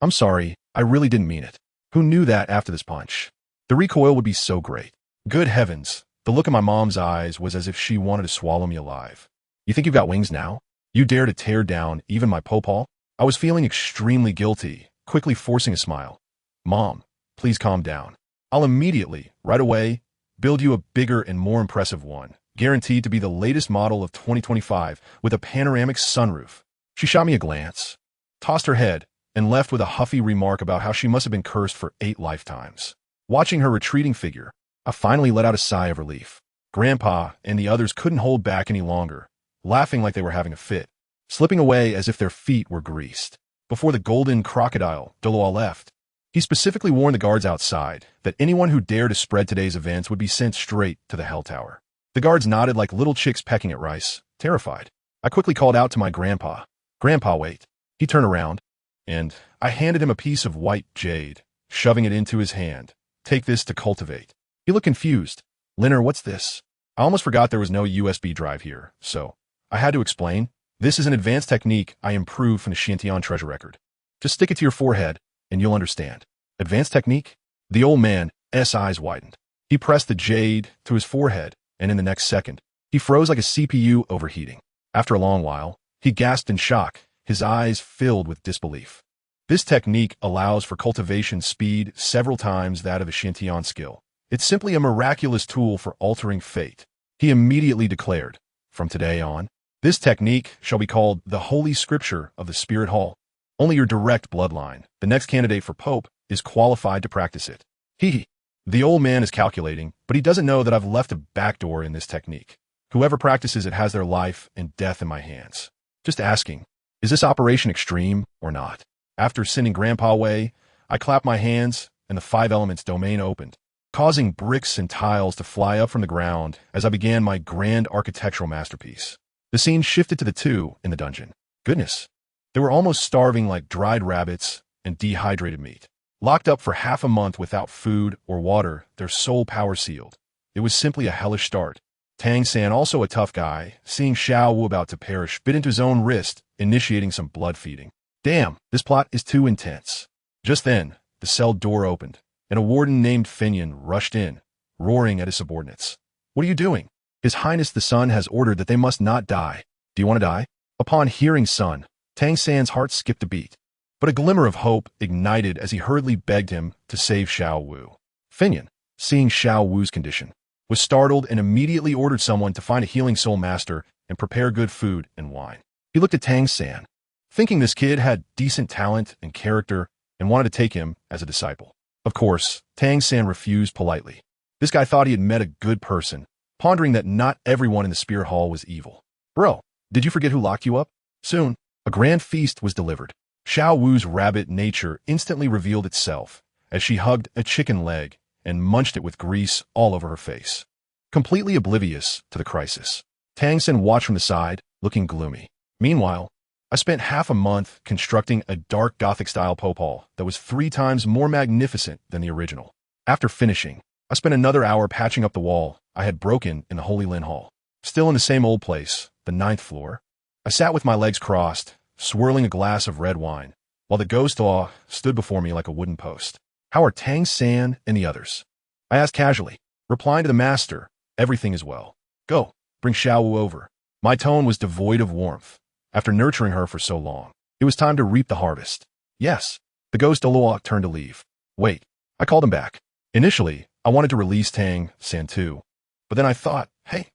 I'm sorry, I really didn't mean it. Who knew that after this punch? The recoil would be so great. Good heavens, the look in my mom's eyes was as if she wanted to swallow me alive. You think you've got wings now? You dare to tear down even my Pope Hall? I was feeling extremely guilty, quickly forcing a smile. Mom, please calm down. I'll immediately, right away, build you a bigger and more impressive one, guaranteed to be the latest model of 2025 with a panoramic sunroof. She shot me a glance, tossed her head, and left with a huffy remark about how she must have been cursed for 8 lifetimes. Watching her retreating figure, I finally let out a sigh of relief. Grandpa and the others couldn't hold back any longer, laughing like they were having a fit, slipping away as if their feet were greased. Before the Golden Crocodile Douluo left, he specifically warned the guards outside that anyone who dared to spread today's events would be sent straight to the Hell Tower. The guards nodded like little chicks pecking at rice, terrified. I quickly called out to my grandpa. Grandpa, wait. He turned around, and I handed him a piece of white jade, shoving it into his hand. Take this to cultivate. He looked confused. Linner, what's this? I almost forgot there was no USB drive here, so I had to explain. This is an advanced technique I improved from the Shantian treasure record. Just stick it to your forehead, and you'll understand. Advanced technique? The old man's eyes widened. He pressed the jade to his forehead, and in the next second, he froze like a CPU overheating. After a long while, he gasped in shock, his eyes filled with disbelief. This technique allows for cultivation speed several times that of a Shantian skill. It's simply a miraculous tool for altering fate. He immediately declared, from today on, this technique shall be called the Holy Scripture of the Spirit Hall. Only your direct bloodline, the next candidate for Pope, is qualified to practice it. The old man is calculating, but he doesn't know that I've left a backdoor in this technique. Whoever practices it has their life and death in my hands. Just asking, is this operation extreme or not? After sending Grandpa away, I clapped my hands and the 5 elements domain opened, causing bricks and tiles to fly up from the ground as I began my grand architectural masterpiece. The scene shifted to the 2 in the dungeon. Goodness, They were almost starving like dried rabbits and dehydrated meat. Locked up for half a month without food or water, their soul power sealed. It was simply a hellish start. Tang San, also a tough guy, seeing Xiao Wu about to perish, bit into his own wrist, initiating some blood feeding. Damn, this plot is too intense. Just then, the cell door opened, and a warden named Finian rushed in, roaring at his subordinates. What are you doing? His Highness the Sun has ordered that they must not die. Do you want to die? Upon hearing Sun, Tang San's heart skipped a beat. But a glimmer of hope ignited as he hurriedly begged him to save Xiao Wu. Finian, seeing Xiao Wu's condition, was startled and immediately ordered someone to find a healing soul master and prepare good food and wine. He looked at Tang San, thinking this kid had decent talent and character and wanted to take him as a disciple. Of course, Tang San refused politely. This guy thought he had met a good person, pondering that not everyone in the Spirit Hall was evil. Bro, did you forget who locked you up? Soon, a grand feast was delivered. Xiao Wu's rabbit nature instantly revealed itself as she hugged a chicken leg and munched it with grease all over her face. Completely oblivious to the crisis, Tang San watched from the side, looking gloomy. Meanwhile, I spent half a month constructing a dark Gothic-style Pope Hall that was 3 times more magnificent than the original. After finishing, I spent another hour patching up the wall I had broken in the Holy Lin Hall. Still in the same old place, the 9th floor, I sat with my legs crossed, swirling a glass of red wine, while the ghost law stood before me like a wooden post. How are Tang San and the others? I asked casually, replying to the master, everything is well. Go, bring Xiao Wu over. My tone was devoid of warmth. After nurturing her for so long, it was time to reap the harvest. Yes, the ghost Douluo turned to leave. Wait, I called him back. Initially, I wanted to release Tang San too, but then I thought, hey,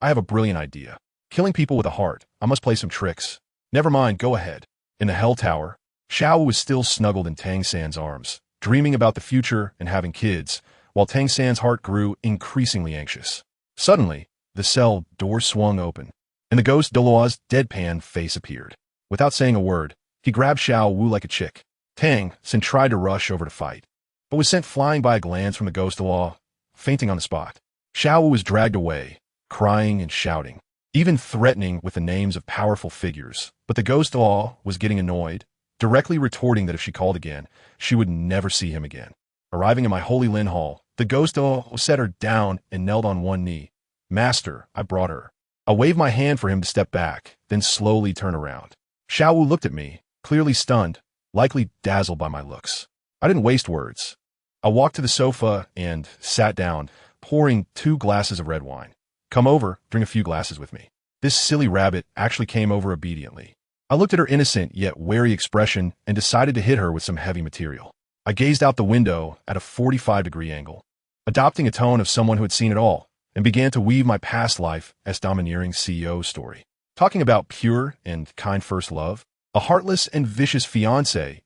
I have a brilliant idea. Killing people with a heart, I must play some tricks. Never mind, go ahead. In the Hell Tower, Xiao Wu was still snuggled in Tang San's arms, dreaming about the future and having kids, while Tang San's heart grew increasingly anxious. Suddenly, the cell door swung open, and the ghost Douluo's deadpan face appeared. Without saying a word, he grabbed Xiao Wu like a chick. Tang San tried to rush over to fight, but was sent flying by a glance from the ghost Douluo, fainting on the spot. Xiao Wu was dragged away, crying and shouting, even threatening with the names of powerful figures. But the ghost Douluo was getting annoyed, directly retorting that if she called again, she would never see him again. Arriving in my Holy Lin Hall, the ghost Douluo set her down and knelt on one knee. Master, I brought her. I waved my hand for him to step back, then slowly turn around. Xiao Wu looked at me, clearly stunned, likely dazzled by my looks. I didn't waste words. I walked to the sofa and sat down, pouring 2 glasses of red wine. Come over, drink a few glasses with me. This silly rabbit actually came over obediently. I looked at her innocent yet wary expression and decided to hit her with some heavy material. I gazed out the window at a 45-degree angle, adopting a tone of someone who had seen it all, and began to weave my past life as domineering CEO story. Talking about pure and kind first love, a heartless and vicious fiancé,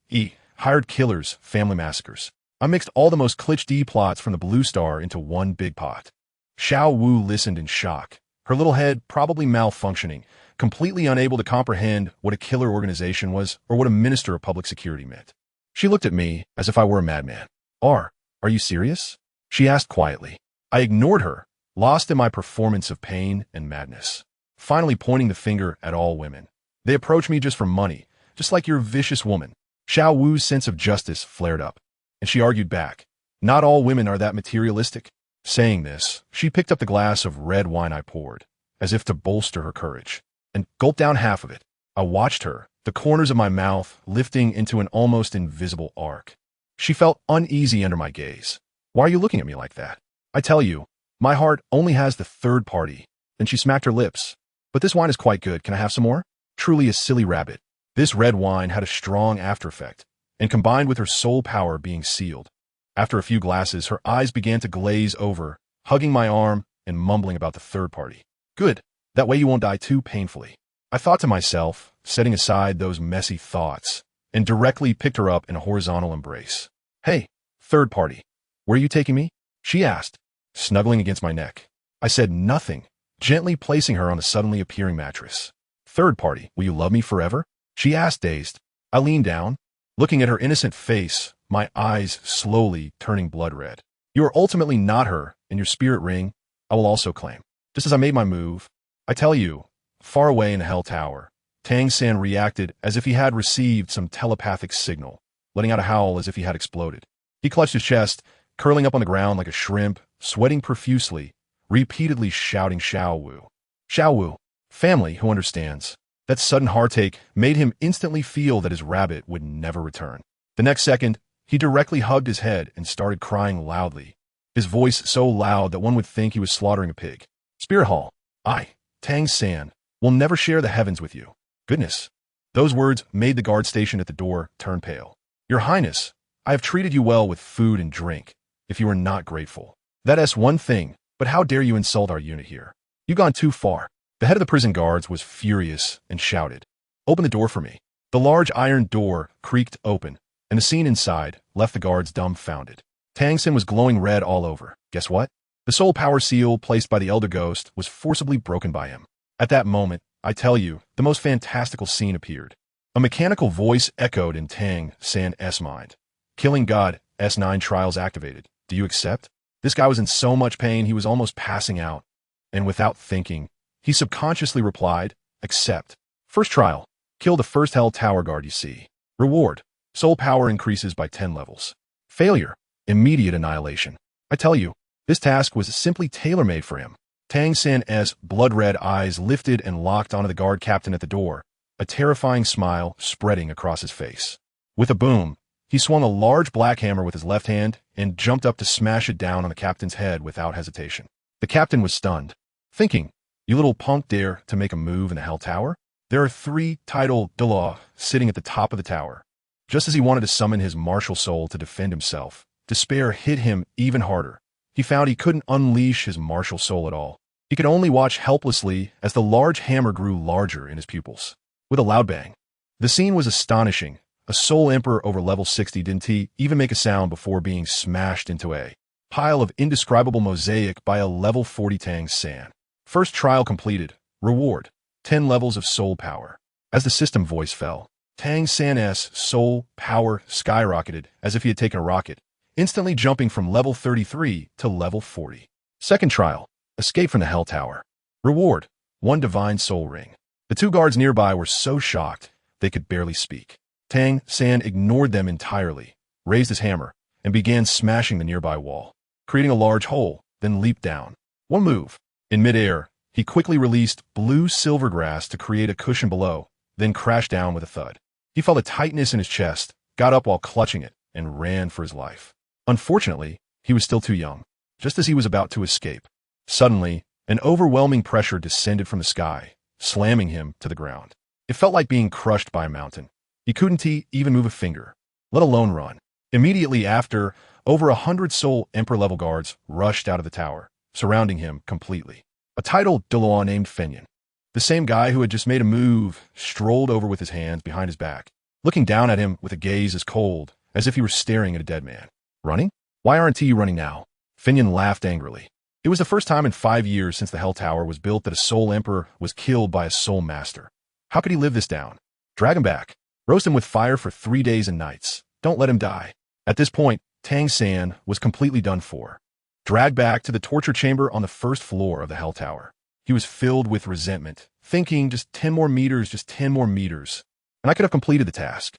hired killers, family massacres. I mixed all the most cliché plots from the Blue Star into one big pot. Xiao Wu listened in shock, her little head probably malfunctioning, completely unable to comprehend what a killer organization was or what a minister of public security meant. She looked at me as if I were a madman. Are you serious? She asked quietly. I ignored her, lost in my performance of pain and madness, finally pointing the finger at all women. They approach me just for money, just like your vicious woman. Xiao Wu's sense of justice flared up, and she argued back. Not all women are that materialistic. Saying this, she picked up the glass of red wine I poured, as if to bolster her courage, and gulped down half of it. I watched her, the corners of my mouth lifting into an almost invisible arc. She felt uneasy under my gaze. Why are you looking at me like that? I tell you, my heart only has the third party. Then she smacked her lips. But this wine is quite good. Can I have some more? Truly a silly rabbit. This red wine had a strong after effect, and combined with her soul power being sealed. After a few glasses, her eyes began to glaze over, hugging my arm and mumbling about the third party. Good. That way you won't die too painfully. I thought to myself, setting aside those messy thoughts, and directly picked her up in a horizontal embrace. Hey, third party, where are you taking me? She asked, snuggling against my neck. I said nothing, gently placing her on the suddenly appearing mattress. Third party, will you love me forever? She asked, dazed. I leaned down, looking at her innocent face, my eyes slowly turning blood red. You are ultimately not her, and your spirit ring, I will also claim. Just as I made my move, I tell you, far away in the Hell Tower, Tang San reacted as if he had received some telepathic signal, letting out a howl as if he had exploded. He clutched his chest, curling up on the ground like a shrimp, sweating profusely, repeatedly shouting Xiao Wu. Xiao Wu, family who understands. That sudden heartache made him instantly feel that his rabbit would never return. The next second, he directly hugged his head and started crying loudly, his voice so loud that one would think he was slaughtering a pig. Spirit Hall, I, Tang San, will never share the heavens with you. Goodness. Those words made the guard stationed at the door turn pale. Your Highness, I have treated you well with food and drink, if you are not grateful. That's one thing, but how dare you insult our unit here? You've gone too far. The head of the prison guards was furious and shouted, Open the door for me. The large iron door creaked open, and the scene inside left the guards dumbfounded. Tang San was glowing red all over. Guess what? The soul power seal placed by the Elder Ghost was forcibly broken by him. At that moment, I tell you, the most fantastical scene appeared. A mechanical voice echoed in Tang San's mind. Killing God, S9 trials activated. Do you accept? This guy was in so much pain he was almost passing out. And without thinking, he subconsciously replied, Accept. First trial. Kill the first Hell Tower guard you see. Reward. Soul power increases by 10 levels. Failure. Immediate annihilation. I tell you, this task was simply tailor-made for him. Tang San's blood-red eyes lifted and locked onto the guard captain at the door, a terrifying smile spreading across his face. With a boom, he swung a large black hammer with his left hand and jumped up to smash it down on the captain's head without hesitation. The captain was stunned, thinking, You little punk dare to make a move in the Hell Tower? There are 3 titled Douluo sitting at the top of the tower. Just as he wanted to summon his martial soul to defend himself, despair hit him even harder. He found he couldn't unleash his martial soul at all. He could only watch helplessly as the large hammer grew larger in his pupils. With a loud bang. The scene was astonishing. A soul emperor over level 60 didn't even make a sound before being smashed into a pile of indescribable mosaic by a level 40 Tang San. First trial completed. Reward. 10 levels of soul power. As the system voice fell, Tang San's soul power skyrocketed as if he had taken a rocket, instantly jumping from level 33 to level 40. Second trial. Escape from the Hell Tower. Reward. 1 divine soul ring. The 2 guards nearby were so shocked they could barely speak. Tang San ignored them entirely, raised his hammer, and began smashing the nearby wall, creating a large hole, then leaped down. One move. In midair, he quickly released blue silver grass to create a cushion below, then crashed down with a thud. He felt a tightness in his chest, got up while clutching it, and ran for his life. Unfortunately, he was still too young. Just as he was about to escape, suddenly, an overwhelming pressure descended from the sky, slamming him to the ground. It felt like being crushed by a mountain. He couldn't even move a finger, let alone run. Immediately after, over 100 Soul Emperor-level guards rushed out of the tower, surrounding him completely. A titled Douluo named Fenyan, the same guy who had just made a move, strolled over with his hands behind his back, looking down at him with a gaze as cold as if he were staring at a dead man. Running? Why aren't you running now? Fenyan laughed angrily. It was the first time in 5 years since the Hell Tower was built that a Soul Emperor was killed by a Soul Master. How could he live this down? Drag him back. Roast him with fire for 3 days and nights. Don't let him die. At this point, Tang San was completely done for. Dragged back to the torture chamber on the first floor of the Hell Tower. He was filled with resentment, thinking just 10 more meters, and I could have completed the task.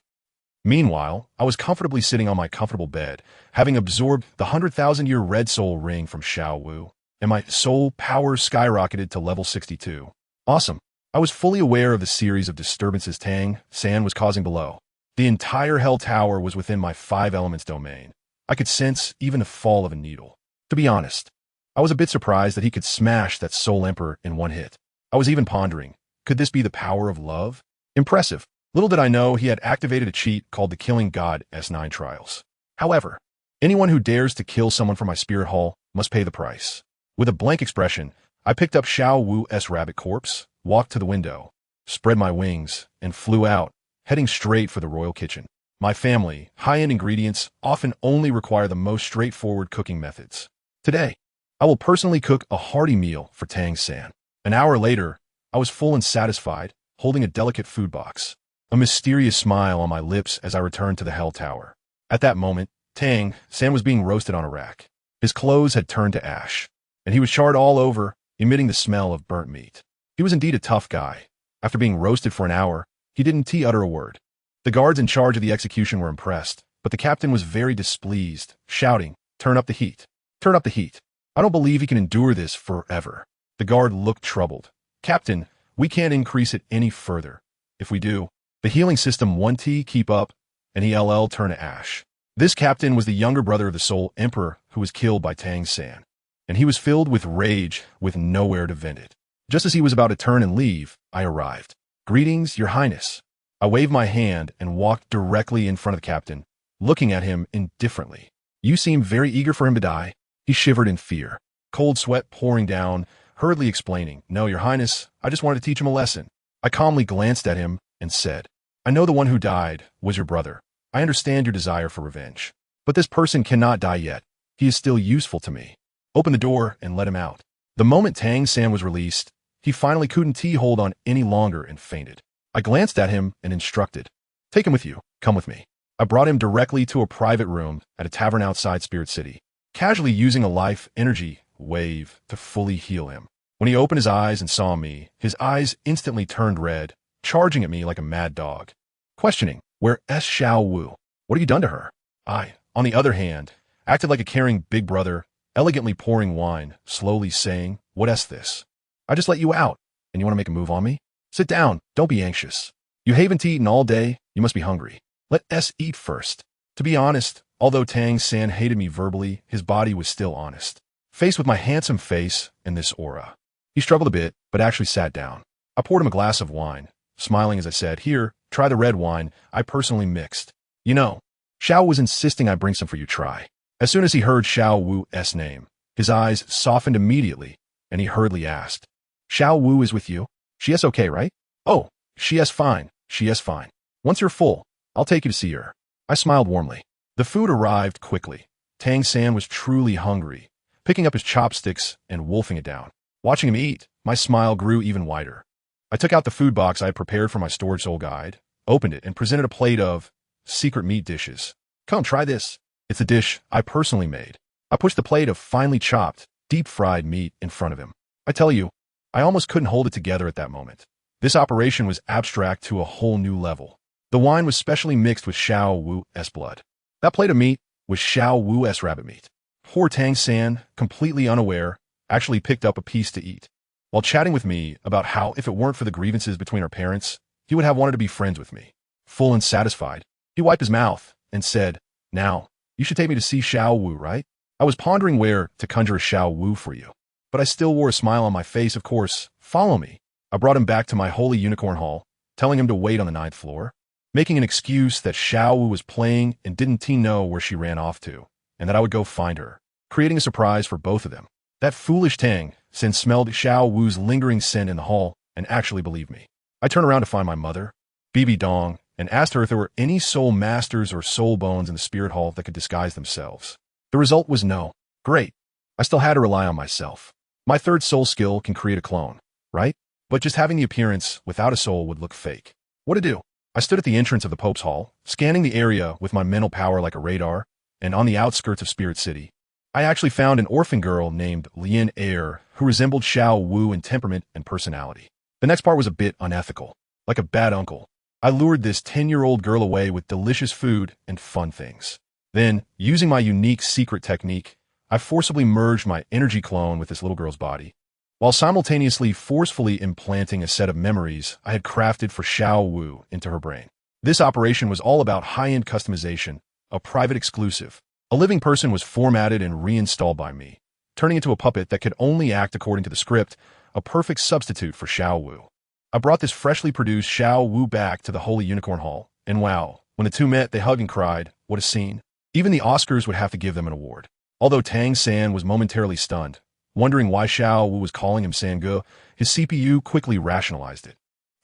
Meanwhile, I was comfortably sitting on my comfortable bed, having absorbed the 100,000-year red soul ring from Xiao Wu, and my soul power skyrocketed to level 62. Awesome. I was fully aware of the series of disturbances Tang San was causing below. The entire Hell Tower was within my 5 elements domain. I could sense even the fall of a needle. To be honest, I was a bit surprised that he could smash that Soul Emperor in one hit. I was even pondering, could this be the power of love? Impressive. Little did I know he had activated a cheat called the Killing God S9 Trials. However, anyone who dares to kill someone from my spirit hall must pay the price. With a blank expression, I picked up Xiao Wu's rabbit corpse, walked to the window, spread my wings, and flew out, heading straight for the royal kitchen. My family, high-end ingredients, often only require the most straightforward cooking methods. Today, I will personally cook a hearty meal for Tang San. An hour later, I was full and satisfied, holding a delicate food box. A mysterious smile on my lips as I returned to the Hell Tower. At that moment, Tang San was being roasted on a rack. His clothes had turned to ash, and he was charred all over, emitting the smell of burnt meat. He was indeed a tough guy, After being roasted for an hour, he didn't utter a word. The guards in charge of the execution were impressed, but the captain was very displeased, shouting, "Turn up the heat. Turn up the heat. I don't believe he can endure this forever." The guard looked troubled. "Captain, we can't increase it any further. If we do, the healing system won't keep up," and he turn to ash. This captain was the younger brother of the Soul Emperor who was killed by Tang San, and he was filled with rage with nowhere to vent it. Just as he was about to turn and leave, I arrived. "Greetings, Your Highness." I waved my hand and walked directly in front of the captain, looking at him indifferently. "You seem very eager for him to die." He shivered in fear, cold sweat pouring down, hurriedly explaining, "No, Your Highness, I just wanted to teach him a lesson." I calmly glanced at him and said, "I know the one who died was your brother. I understand your desire for revenge. But this person cannot die yet. He is still useful to me. Open the door and let him out." The moment Tang San was released, he finally couldn't hold on any longer and fainted. I glanced at him and instructed, "Take him with you. Come with me." I brought him directly to a private room at a tavern outside Spirit City, casually using a life energy wave to fully heal him. When he opened his eyes and saw me, his eyes instantly turned red, charging at me like a mad dog. Questioning, "Where is Xiao Wu? What have you done to her?" I, on the other hand, acted like a caring big brother, elegantly pouring wine, slowly saying, "What is this? I just let you out, and you want to make a move on me? Sit down, don't be anxious. You haven't eaten all day, you must be hungry. Let us eat first." To be honest, although Tang San hated me verbally, his body was still honest. Faced with my handsome face and this aura, he struggled a bit, but actually sat down. I poured him a glass of wine, smiling as I said, "Here, try the red wine I personally mixed. You know, Xiao was insisting I bring some for you try." As soon as he heard Xiao Wu's name, his eyes softened immediately, and he hurriedly asked, "Xiao Wu is with you? She is okay, right?" "Oh, she is fine, she is fine. Once you're full, I'll take you to see her." I smiled warmly. The food arrived quickly. Tang San was truly hungry, picking up his chopsticks and wolfing it down. Watching him eat, my smile grew even wider. I took out the food box I had prepared for my storage soul guide, opened it, and presented a plate of secret meat dishes. "Come, try this. It's a dish I personally made." I pushed the plate of finely chopped, deep-fried meat in front of him. I tell you, I almost couldn't hold it together at that moment. This operation was abstract to a whole new level. The wine was specially mixed with Xiao Wu's blood. That plate of meat was Xiao Wu's rabbit meat. Poor Tang San, completely unaware, actually picked up a piece to eat, while chatting with me about how if it weren't for the grievances between our parents, he would have wanted to be friends with me. Full and satisfied, he wiped his mouth and said, "Now, you should take me to see Xiao Wu, right?" I was pondering where to conjure a Xiao Wu for you, but I still wore a smile on my face. "Of course, follow me." I brought him back to my holy unicorn hall, telling him to wait on the 9th floor, making an excuse that Xiao Wu was playing and didn't know where she ran off to, and that I would go find her, creating a surprise for both of them. That foolish Tang San smelled Xiao Wu's lingering scent in the hall and actually believed me. I turned around to find my mother, Bibi Dong, and asked her if there were any soul masters or soul bones in the spirit hall that could disguise themselves. The result was no. Great. I still had to rely on myself. My third soul skill can create a clone, right? But just having the appearance without a soul would look fake. What to do? I stood at the entrance of the Pope's Hall, scanning the area with my mental power like a radar, and on the outskirts of Spirit City, I actually found an orphan girl named Lian Air who resembled Xiao Wu in temperament and personality. The next part was a bit unethical, like a bad uncle. I lured this 10-year-old girl away with delicious food and fun things. Then, using my unique secret technique, I forcibly merged my energy clone with this little girl's body, while simultaneously forcefully implanting a set of memories I had crafted for Xiao Wu into her brain. This operation was all about high-end customization, a private exclusive. A living person was formatted and reinstalled by me, turning into a puppet that could only act according to the script, a perfect substitute for Xiao Wu. I brought this freshly produced Xiao Wu back to the Holy Unicorn Hall, and wow, when the two met, they hugged and cried. What a scene. Even the Oscars would have to give them an award. Although Tang San was momentarily stunned, wondering why Xiao Wu was calling him Sange, his CPU quickly rationalized it,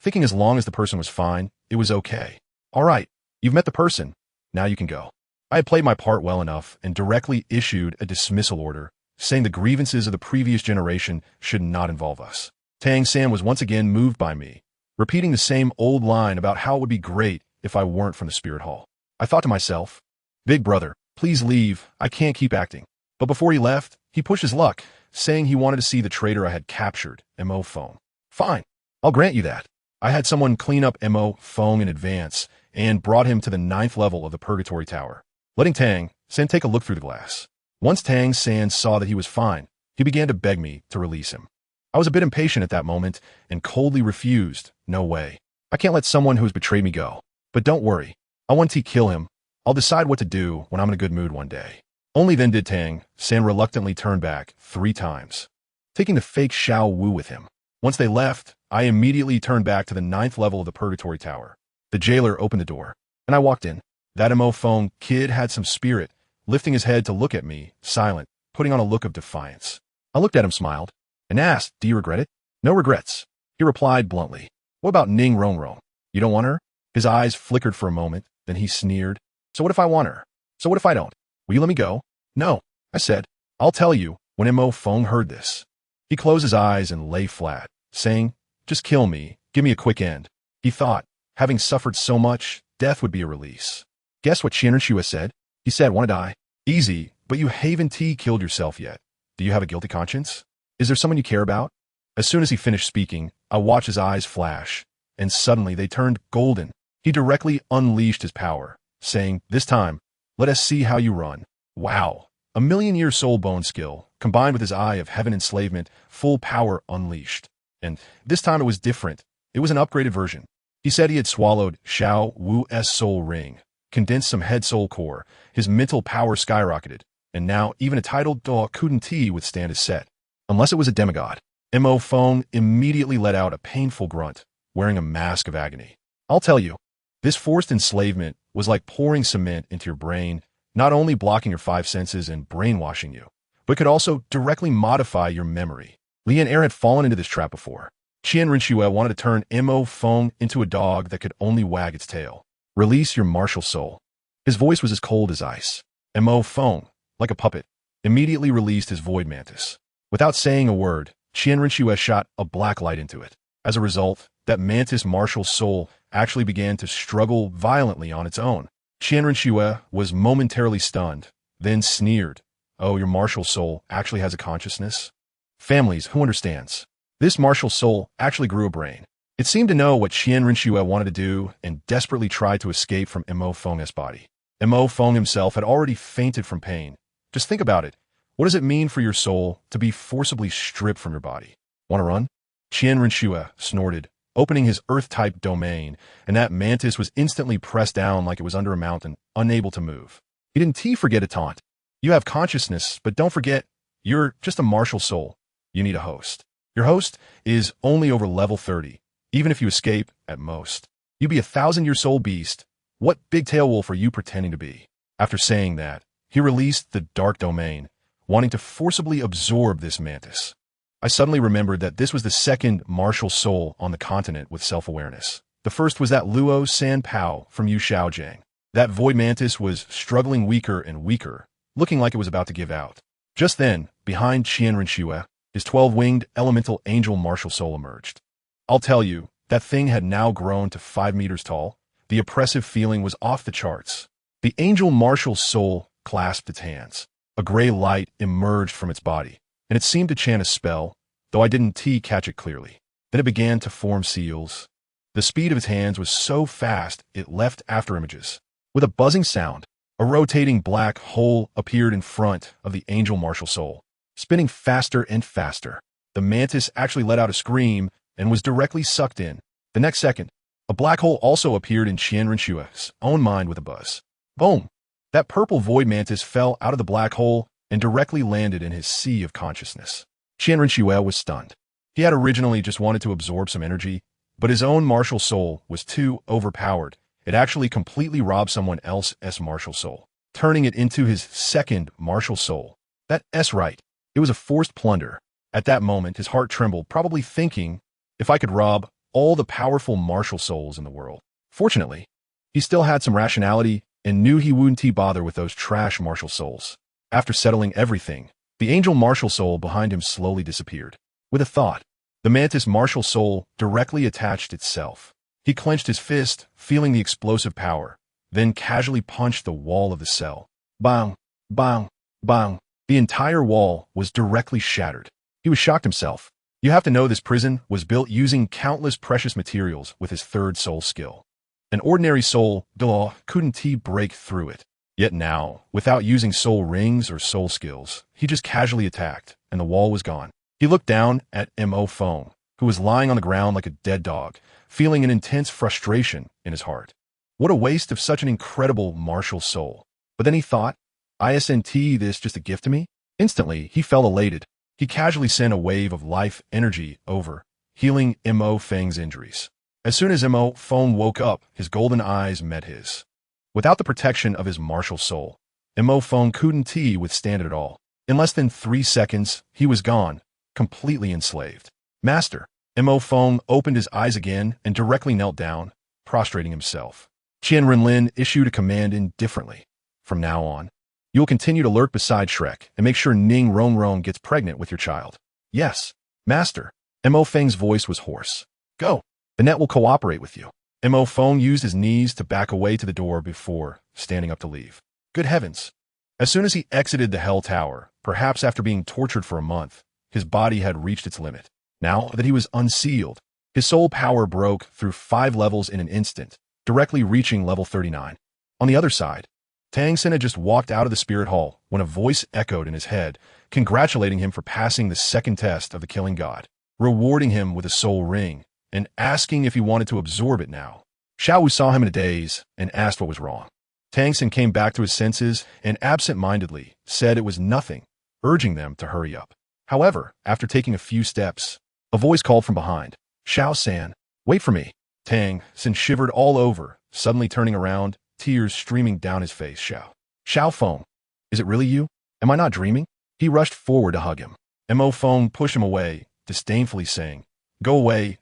thinking as long as the person was fine, it was okay. "All right, you've met the person. Now you can go." I had played my part well enough and directly issued a dismissal order, saying the grievances of the previous generation should not involve us. Tang San was once again moved by me, repeating the same old line about how it would be great if I weren't from the Spirit Hall. I thought to myself, "Big brother, please leave, I can't keep acting." But before he left, he pushed his luck, saying he wanted to see the traitor I had captured, MO phone. "Fine, I'll grant you that. I had someone clean up Mo Fong in advance and brought him to the 9th level of the Purgatory Tower, letting Tang San take a look through the glass. Once Tang San saw that he was fine, he began to beg me to release him. I was a bit impatient at that moment and coldly refused. No way. I can't let someone who has betrayed me go. But don't worry. I want to kill him. I'll decide what to do when I'm in a good mood one day. Only then did Tang San reluctantly turn back 3 times, taking the fake Xiao Wu with him. Once they left, I immediately turned back to the 9th level of the Purgatory Tower. The jailer opened the door, and I walked in. That Mo Fong kid had some spirit, lifting his head to look at me, silent, putting on a look of defiance. I looked at him, smiled, and asked, "Do you regret it?" "No regrets," he replied bluntly. "What about Ning Rongrong? You don't want her?" His eyes flickered for a moment, then he sneered. "So what if I want her? So what if I don't? Will you let me go?" "No," I said. "I'll tell you." When Mo Fong heard this, he closed his eyes and lay flat, saying, "Just kill me, give me a quick end." He thought, having suffered so much, death would be a release. Guess what Qianrenlin said? He said, "Want to die? Easy, but you haven't killed yourself yet. Do you have a guilty conscience? Is there someone you care about?" As soon as he finished speaking, I watched his eyes flash, and suddenly they turned golden. He directly unleashed his power, saying, "This time, let us see how you run." Wow! A million-year soul bone skill, combined with his eye of heaven enslavement, full power unleashed. And this time it was different. It was an upgraded version. He said he had swallowed Xiao Wu's soul ring, condensed some head soul core, his mental power skyrocketed, and now even a titled Douluo couldn't withstand his set. Unless it was a demigod. Mo Fong immediately let out a painful grunt, wearing a mask of agony. I'll tell you, this forced enslavement was like pouring cement into your brain, not only blocking your 5 senses and brainwashing you, but could also directly modify your memory. LinReincarnates had fallen into this trap before. Qian Renlin wanted to turn Mo Fong into a dog that could only wag its tail. "Release your martial soul." His voice was as cold as ice. Mo Fong, like a puppet, immediately released his void mantis. Without saying a word, Qian Renlin shot a black light into it. As a result, that mantis martial soul actually began to struggle violently on its own. Qian Renlin was momentarily stunned, then sneered, "Oh, your martial soul actually has a consciousness?" Families, who understands? This martial soul actually grew a brain. It seemed to know what Qian Renlin wanted to do and desperately tried to escape from Mo Fong's body. Mo Fong himself had already fainted from pain. Just think about it. What does it mean for your soul to be forcibly stripped from your body? Want to run? Qian Renlin snorted, opening his Earth-type domain, and that mantis was instantly pressed down like it was under a mountain, unable to move. He didn't forget a taunt. "You have consciousness, but don't forget, you're just a martial soul. You need a host. Your host is only over level 30, even if you escape, at most. You be a 1,000-year-soul beast. What big tail wolf are you pretending to be?" After saying that, he released the dark domain, wanting to forcibly absorb this mantis. I suddenly remembered that this was the second martial soul on the continent with self-awareness. The first was that Luo San Pao from Yu Shaojiang. That void mantis was struggling weaker and weaker, looking like it was about to give out. Just then, behind Qian Renlin, his 12-winged elemental angel martial soul emerged. I'll tell you, that thing had now grown to 5 meters tall. The oppressive feeling was off the charts. The angel martial soul clasped its hands. A gray light emerged from its body, and it seemed to chant a spell, though I didn't catch it clearly. Then it began to form seals. The speed of its hands was so fast it left afterimages. With a buzzing sound, a rotating black hole appeared in front of the angel martial soul, spinning faster and faster. The mantis actually let out a scream and was directly sucked in. The next second, a black hole also appeared in Qian Renlin's own mind with a buzz. Boom! That purple void mantis fell out of the black hole and directly landed in his sea of consciousness. Qian Renlin was stunned. He had originally just wanted to absorb some energy, but his own martial soul was too overpowered. It actually completely robbed someone else's martial soul, turning it into his second martial soul. That's right. It was a forced plunder. At that moment, his heart trembled, probably thinking, if I could rob all the powerful martial souls in the world. Fortunately, he still had some rationality and knew he wouldn't bother with those trash martial souls. After settling everything, the angel martial soul behind him slowly disappeared. With a thought, the mantis martial soul directly attached itself. He clenched his fist, feeling the explosive power, then casually punched the wall of the cell. Bang! Bang! Bang! The entire wall was directly shattered. He was shocked himself. You have to know this prison was built using countless precious materials with his third soul skill. An ordinary soul, Douluo, couldn't break through it. Yet now, without using soul rings or soul skills, he just casually attacked, and the wall was gone. He looked down at Mo Feng, who was lying on the ground like a dead dog, feeling an intense frustration in his heart. What a waste of such an incredible martial soul. But then he thought, isn't this just a gift to me? Instantly, he felt elated. He casually sent a wave of life energy over, healing Mo Feng's injuries. As soon as Mo Feng woke up, his golden eyes met his. Without the protection of his martial soul, Mo Feng couldn't withstand it at all. In less than 3 seconds, he was gone, completely enslaved. Master, Mo Feng opened his eyes again and directly knelt down, prostrating himself. Qian Renlin issued a command indifferently. From now on, you will continue to lurk beside Shrek and make sure LinReincarnates gets pregnant with your child. Yes, Master. Mo Feng's voice was hoarse. Go. The net will cooperate with you. Mo Feng used his knees to back away to the door before standing up to leave. Good heavens. As soon as he exited the Hell Tower, perhaps after being tortured for a month, his body had reached its limit. Now that he was unsealed, his soul power broke through 5 levels in an instant, directly reaching level 39. On the other side, Tang San had just walked out of the spirit hall when a voice echoed in his head, congratulating him for passing the second test of the killing god, rewarding him with a soul ring, and asking if he wanted to absorb it now. Xiao Wu saw him in a daze and asked what was wrong. Tang San came back to his senses and absent-mindedly said it was nothing, urging them to hurry up. However, after taking a few steps, a voice called from behind, Xiao San, wait for me. Tang San shivered all over, suddenly turning around, tears streaming down his face. Xiao Feng, is it really you? Am I not dreaming? He rushed forward to hug him. Mo Feng pushed him away, disdainfully saying, Go away,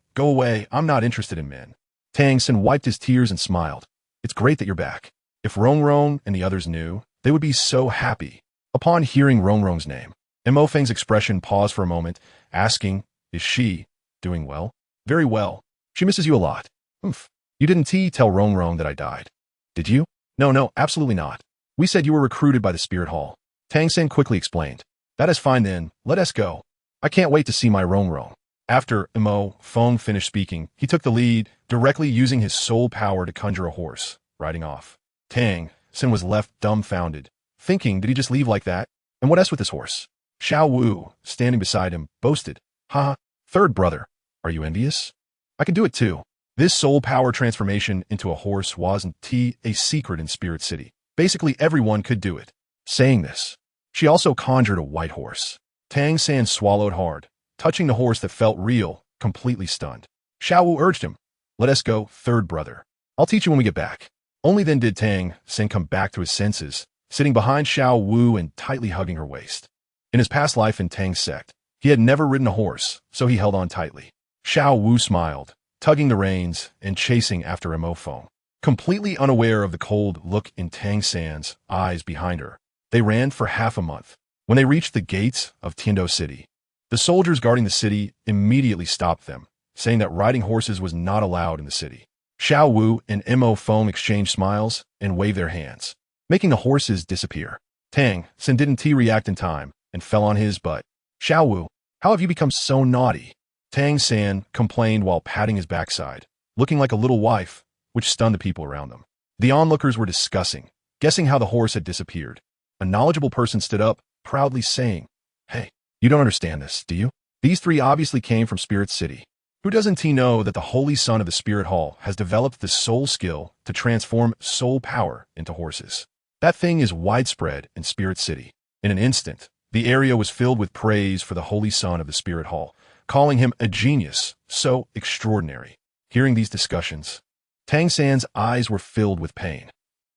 I'm not interested in men. Tang San wiped his tears and smiled. It's great that you're back. If Rong and the others knew, they would be so happy. Upon hearing Rong's name, Mo Feng's expression paused for a moment, asking, is she doing well? Very well. She misses you a lot. Oomph. You didn't tell Rong that I died. Did you? No, absolutely not. We said you were recruited by the Spirit Hall. Tang San quickly explained. That is fine then, let us go. I can't wait to see my Rong. After Mo Feng finished speaking, he took the lead, directly using his soul power to conjure a horse, riding off. Tang San was left dumbfounded, thinking, did he just leave like that? And what else with this horse? Xiao Wu, standing beside him, boasted, Haha, third brother, are you envious? I can do it too. This soul power transformation into a horse wasn't a secret in Spirit City. Basically everyone could do it. Saying this, she also conjured a white horse. Tang San swallowed hard, touching the horse that felt real, completely stunned. Xiao Wu urged him, let us go, third brother. I'll teach you when we get back. Only then did Tang San come back to his senses, sitting behind Xiao Wu and tightly hugging her waist. In his past life in Tang's sect, he had never ridden a horse, so he held on tightly. Xiao Wu smiled, tugging the reins and chasing after Mo Feng. Completely unaware of the cold look in Tang San's eyes behind her, they ran for half a month. When they reached the gates of Tiando City, the soldiers guarding the city immediately stopped them, saying that riding horses was not allowed in the city. Xiao Wu and Mo Feng exchanged smiles and waved their hands, making the horses disappear. Tang San didn't react in time and fell on his butt. Xiao Wu, how have you become so naughty? Tang San complained while patting his backside, looking like a little wife, which stunned the people around them. The onlookers were discussing, guessing how the horse had disappeared. A knowledgeable person stood up, proudly saying, Hey, you don't understand this, do you? These 3 obviously came from Spirit City. Who doesn't know that the Holy Son of the Spirit Hall has developed the soul skill to transform soul power into horses? That thing is widespread in Spirit City. In an instant, the area was filled with praise for the Holy Son of the Spirit Hall, calling him a genius, so extraordinary. Hearing these discussions, Tang San's eyes were filled with pain.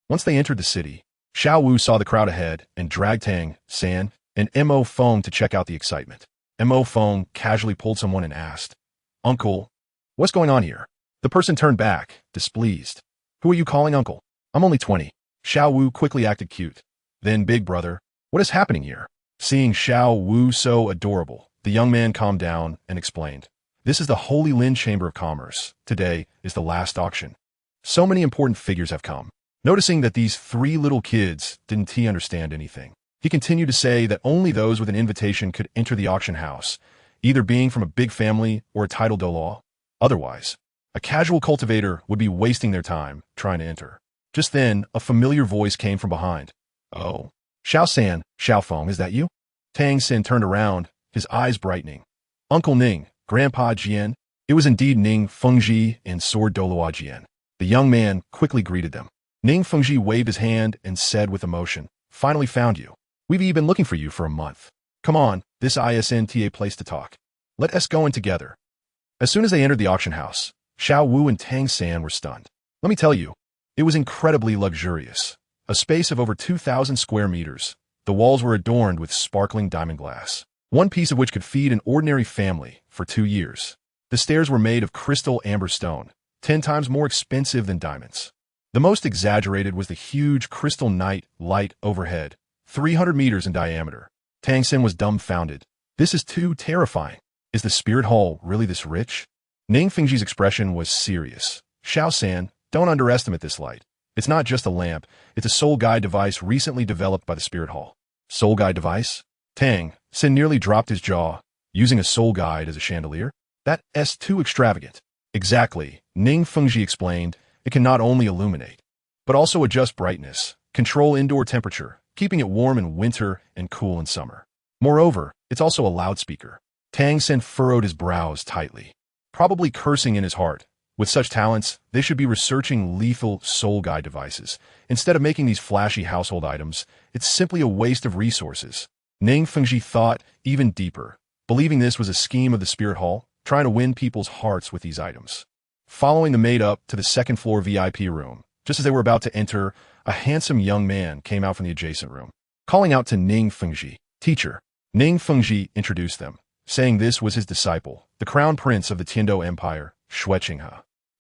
Once they entered the city, Xiao Wu saw the crowd ahead and dragged Tang San and Mo Feng to check out the excitement. Mo Feng casually pulled someone and asked, Uncle, what's going on here? The person turned back, displeased. Who are you calling uncle? I'm only 20. Xiao Wu quickly acted cute. Then, big brother, what is happening here? Seeing Xiao Wu so adorable, the young man calmed down and explained. This is the Holy Lin Chamber of Commerce. Today is the last auction. So many important figures have come. Noticing that these 3 little kids didn't understand anything, he continued to say that only those with an invitation could enter the auction house, either being from a big family or a titled Douluo. Otherwise, a casual cultivator would be wasting their time trying to enter. Just then, a familiar voice came from behind. "Oh, Xiao San, Xiao Feng, is that you?" Tang San turned around, his eyes brightening. "Uncle Ning, Grandpa Jian." It was indeed Ning Fengji and Sword Douluo Jian. The young man quickly greeted them. Ning Fengji waved his hand and said with emotion, "Finally found you. We've been looking for you for a month. Come on, this isn't a place to talk. Let us go in together." As soon as they entered the auction house, Xiao Wu and Tang San were stunned. Let me tell you, it was incredibly luxurious. A space of over 2,000 square meters. The walls were adorned with sparkling diamond glass, one piece of which could feed an ordinary family for 2 years. The stairs were made of crystal amber stone, 10 times more expensive than diamonds. The most exaggerated was the huge crystal night light overhead, 300 meters in diameter. Tang San was dumbfounded. This is too terrifying. Is the spirit hall really this rich? Ning Fengji's expression was serious. "Xiao San, don't underestimate this light. It's not just a lamp, it's a soul guide device recently developed by the spirit hall." Soul guide device? Tang San nearly dropped his jaw. Using a soul guide as a chandelier? That's too extravagant. Exactly, Ning Fengji explained. It can not only illuminate, but also adjust brightness, control indoor temperature, keeping it warm in winter and cool in summer. Moreover, it's also a loudspeaker. Tang San furrowed his brows tightly, probably cursing in his heart. With such talents, they should be researching lethal soul guide devices. Instead of making these flashy household items, it's simply a waste of resources. Ning Fengji thought even deeper, believing this was a scheme of the spirit hall, trying to win people's hearts with these items. Following the maid up to the second-floor VIP room, just as they were about to enter, a handsome young man came out from the adjacent room, calling out to Ning Fengji. "Teacher." Ning Fengji introduced them, saying this was his disciple, the crown prince of the Tiando Empire, Shrek Seven.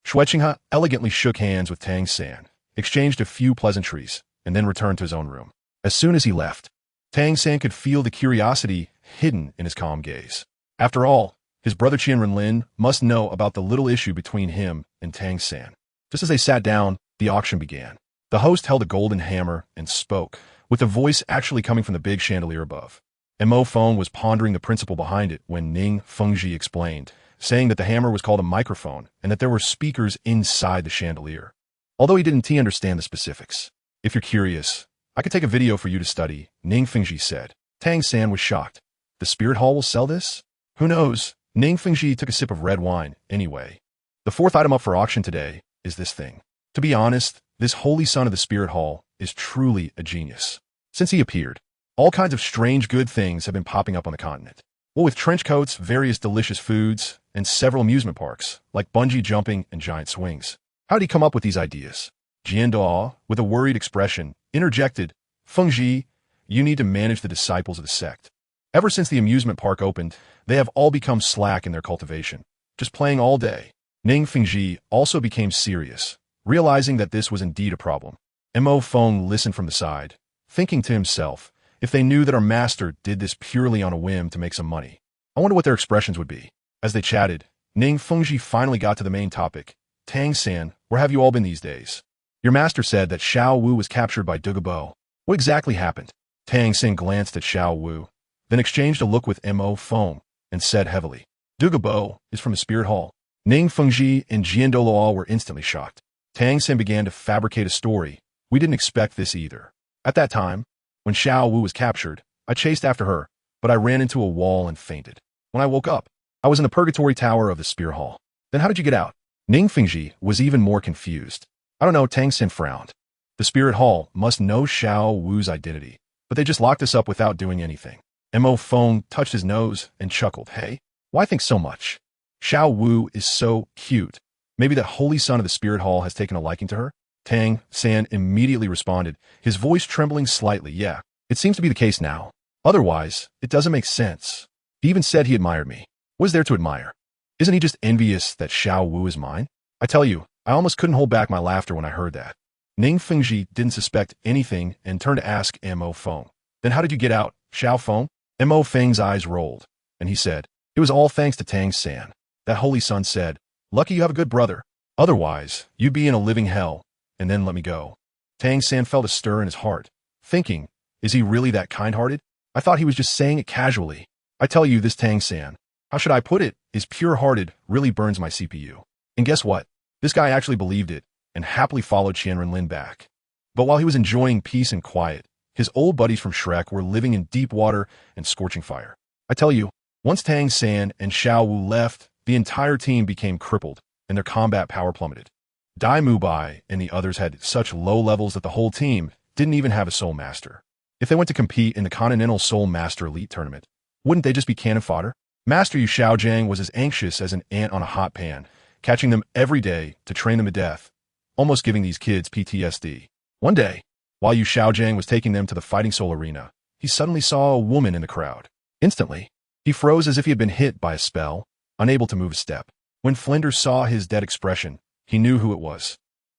Shrek Seven elegantly shook hands with Tang San, exchanged a few pleasantries, and then returned to his own room. As soon as he left, Tang San could feel the curiosity hidden in his calm gaze. After all, his brother Qian Renlin must know about the little issue between him and Tang San. Just as they sat down, the auction began. The host held a golden hammer and spoke, with the voice actually coming from the big chandelier above. Mo Feng was pondering the principle behind it when Ning Fengji explained, saying that the hammer was called a microphone and that there were speakers inside the chandelier. Although he didn't understand the specifics. "If you're curious, I could take a video for you to study," Ning Fengji said. Tang San was shocked. "The spirit hall will sell this?" "Who knows?" Ning Fengji took a sip of red wine, anyway. "The fourth item up for auction today is this thing. To be honest, this holy son of the spirit hall is truly a genius. Since he appeared, all kinds of strange good things have been popping up on the continent. Well, with trench coats, various delicious foods, and several amusement parks, like bungee jumping and giant swings. How did he come up with these ideas?" Jian Doa, with a worried expression, interjected, "Fengji, you need to manage the disciples of the sect. Ever since the amusement park opened, they have all become slack in their cultivation, just playing all day." Ning Fengji also became serious, realizing that this was indeed a problem. Mo Feng listened from the side, thinking to himself, if they knew that our master did this purely on a whim to make some money, I wonder what their expressions would be. As they chatted, Ning Fengji finally got to the main topic. "Tang San, where have you all been these days? Your master said that Xiao Wu was captured by Douluo. What exactly happened?" Tang San glanced at Xiao Wu, then exchanged a look with Mo Feng, and said heavily, "Douluo is from the spirit hall." Ning Fengji and Jian Douluo were instantly shocked. Tang San began to fabricate a story. "We didn't expect this either. At that time, when Xiao Wu was captured, I chased after her, but I ran into a wall and fainted. When I woke up, I was in the purgatory tower of the spirit hall. Then how did you get out?" Ning Fengji was even more confused. "I don't know," Tang San frowned. "The spirit hall must know Xiao Wu's identity, but they just locked us up without doing anything." Mo Feng touched his nose and chuckled. "Hey, why think so much? Xiao Wu is so cute. Maybe that holy son of the spirit hall has taken a liking to her?" Tang San immediately responded, his voice trembling slightly. "Yeah, it seems to be the case now. Otherwise, it doesn't make sense. He even said he admired me. What is there to admire? Isn't he just envious that Xiao Wu is mine?" I tell you, I almost couldn't hold back my laughter when I heard that. Ning Fengji didn't suspect anything and turned to ask Mo Feng, "Then how did you get out, Xiao Feng?" Mo Feng's eyes rolled, and he said, "It was all thanks to Tang San. That holy son said, 'Lucky you have a good brother. Otherwise, you'd be in a living hell,' and then let me go." Tang San felt a stir in his heart, thinking, is he really that kind-hearted? I thought he was just saying it casually. I tell you, this Tang San, how should I put it, is pure-hearted, really burns my CPU. And guess what? This guy actually believed it and happily followed Qian Renlin back. But while he was enjoying peace and quiet, his old buddies from Shrek were living in deep water and scorching fire. I tell you, once Tang San and Xiao Wu left, the entire team became crippled and their combat power plummeted. Dai Mubai and the others had such low levels that the whole team didn't even have a Soul Master. If they went to compete in the Continental Soul Master Elite Tournament, wouldn't they just be cannon fodder? Master Yu Xiaojiang was as anxious as an ant on a hot pan, catching them every day to train them to death, almost giving these kids PTSD. One day, while Yu Xiaojiang was taking them to the Fighting Soul Arena, he suddenly saw a woman in the crowd. Instantly, he froze as if he had been hit by a spell, unable to move a step. When Flinders saw his dead expression, he knew who it was.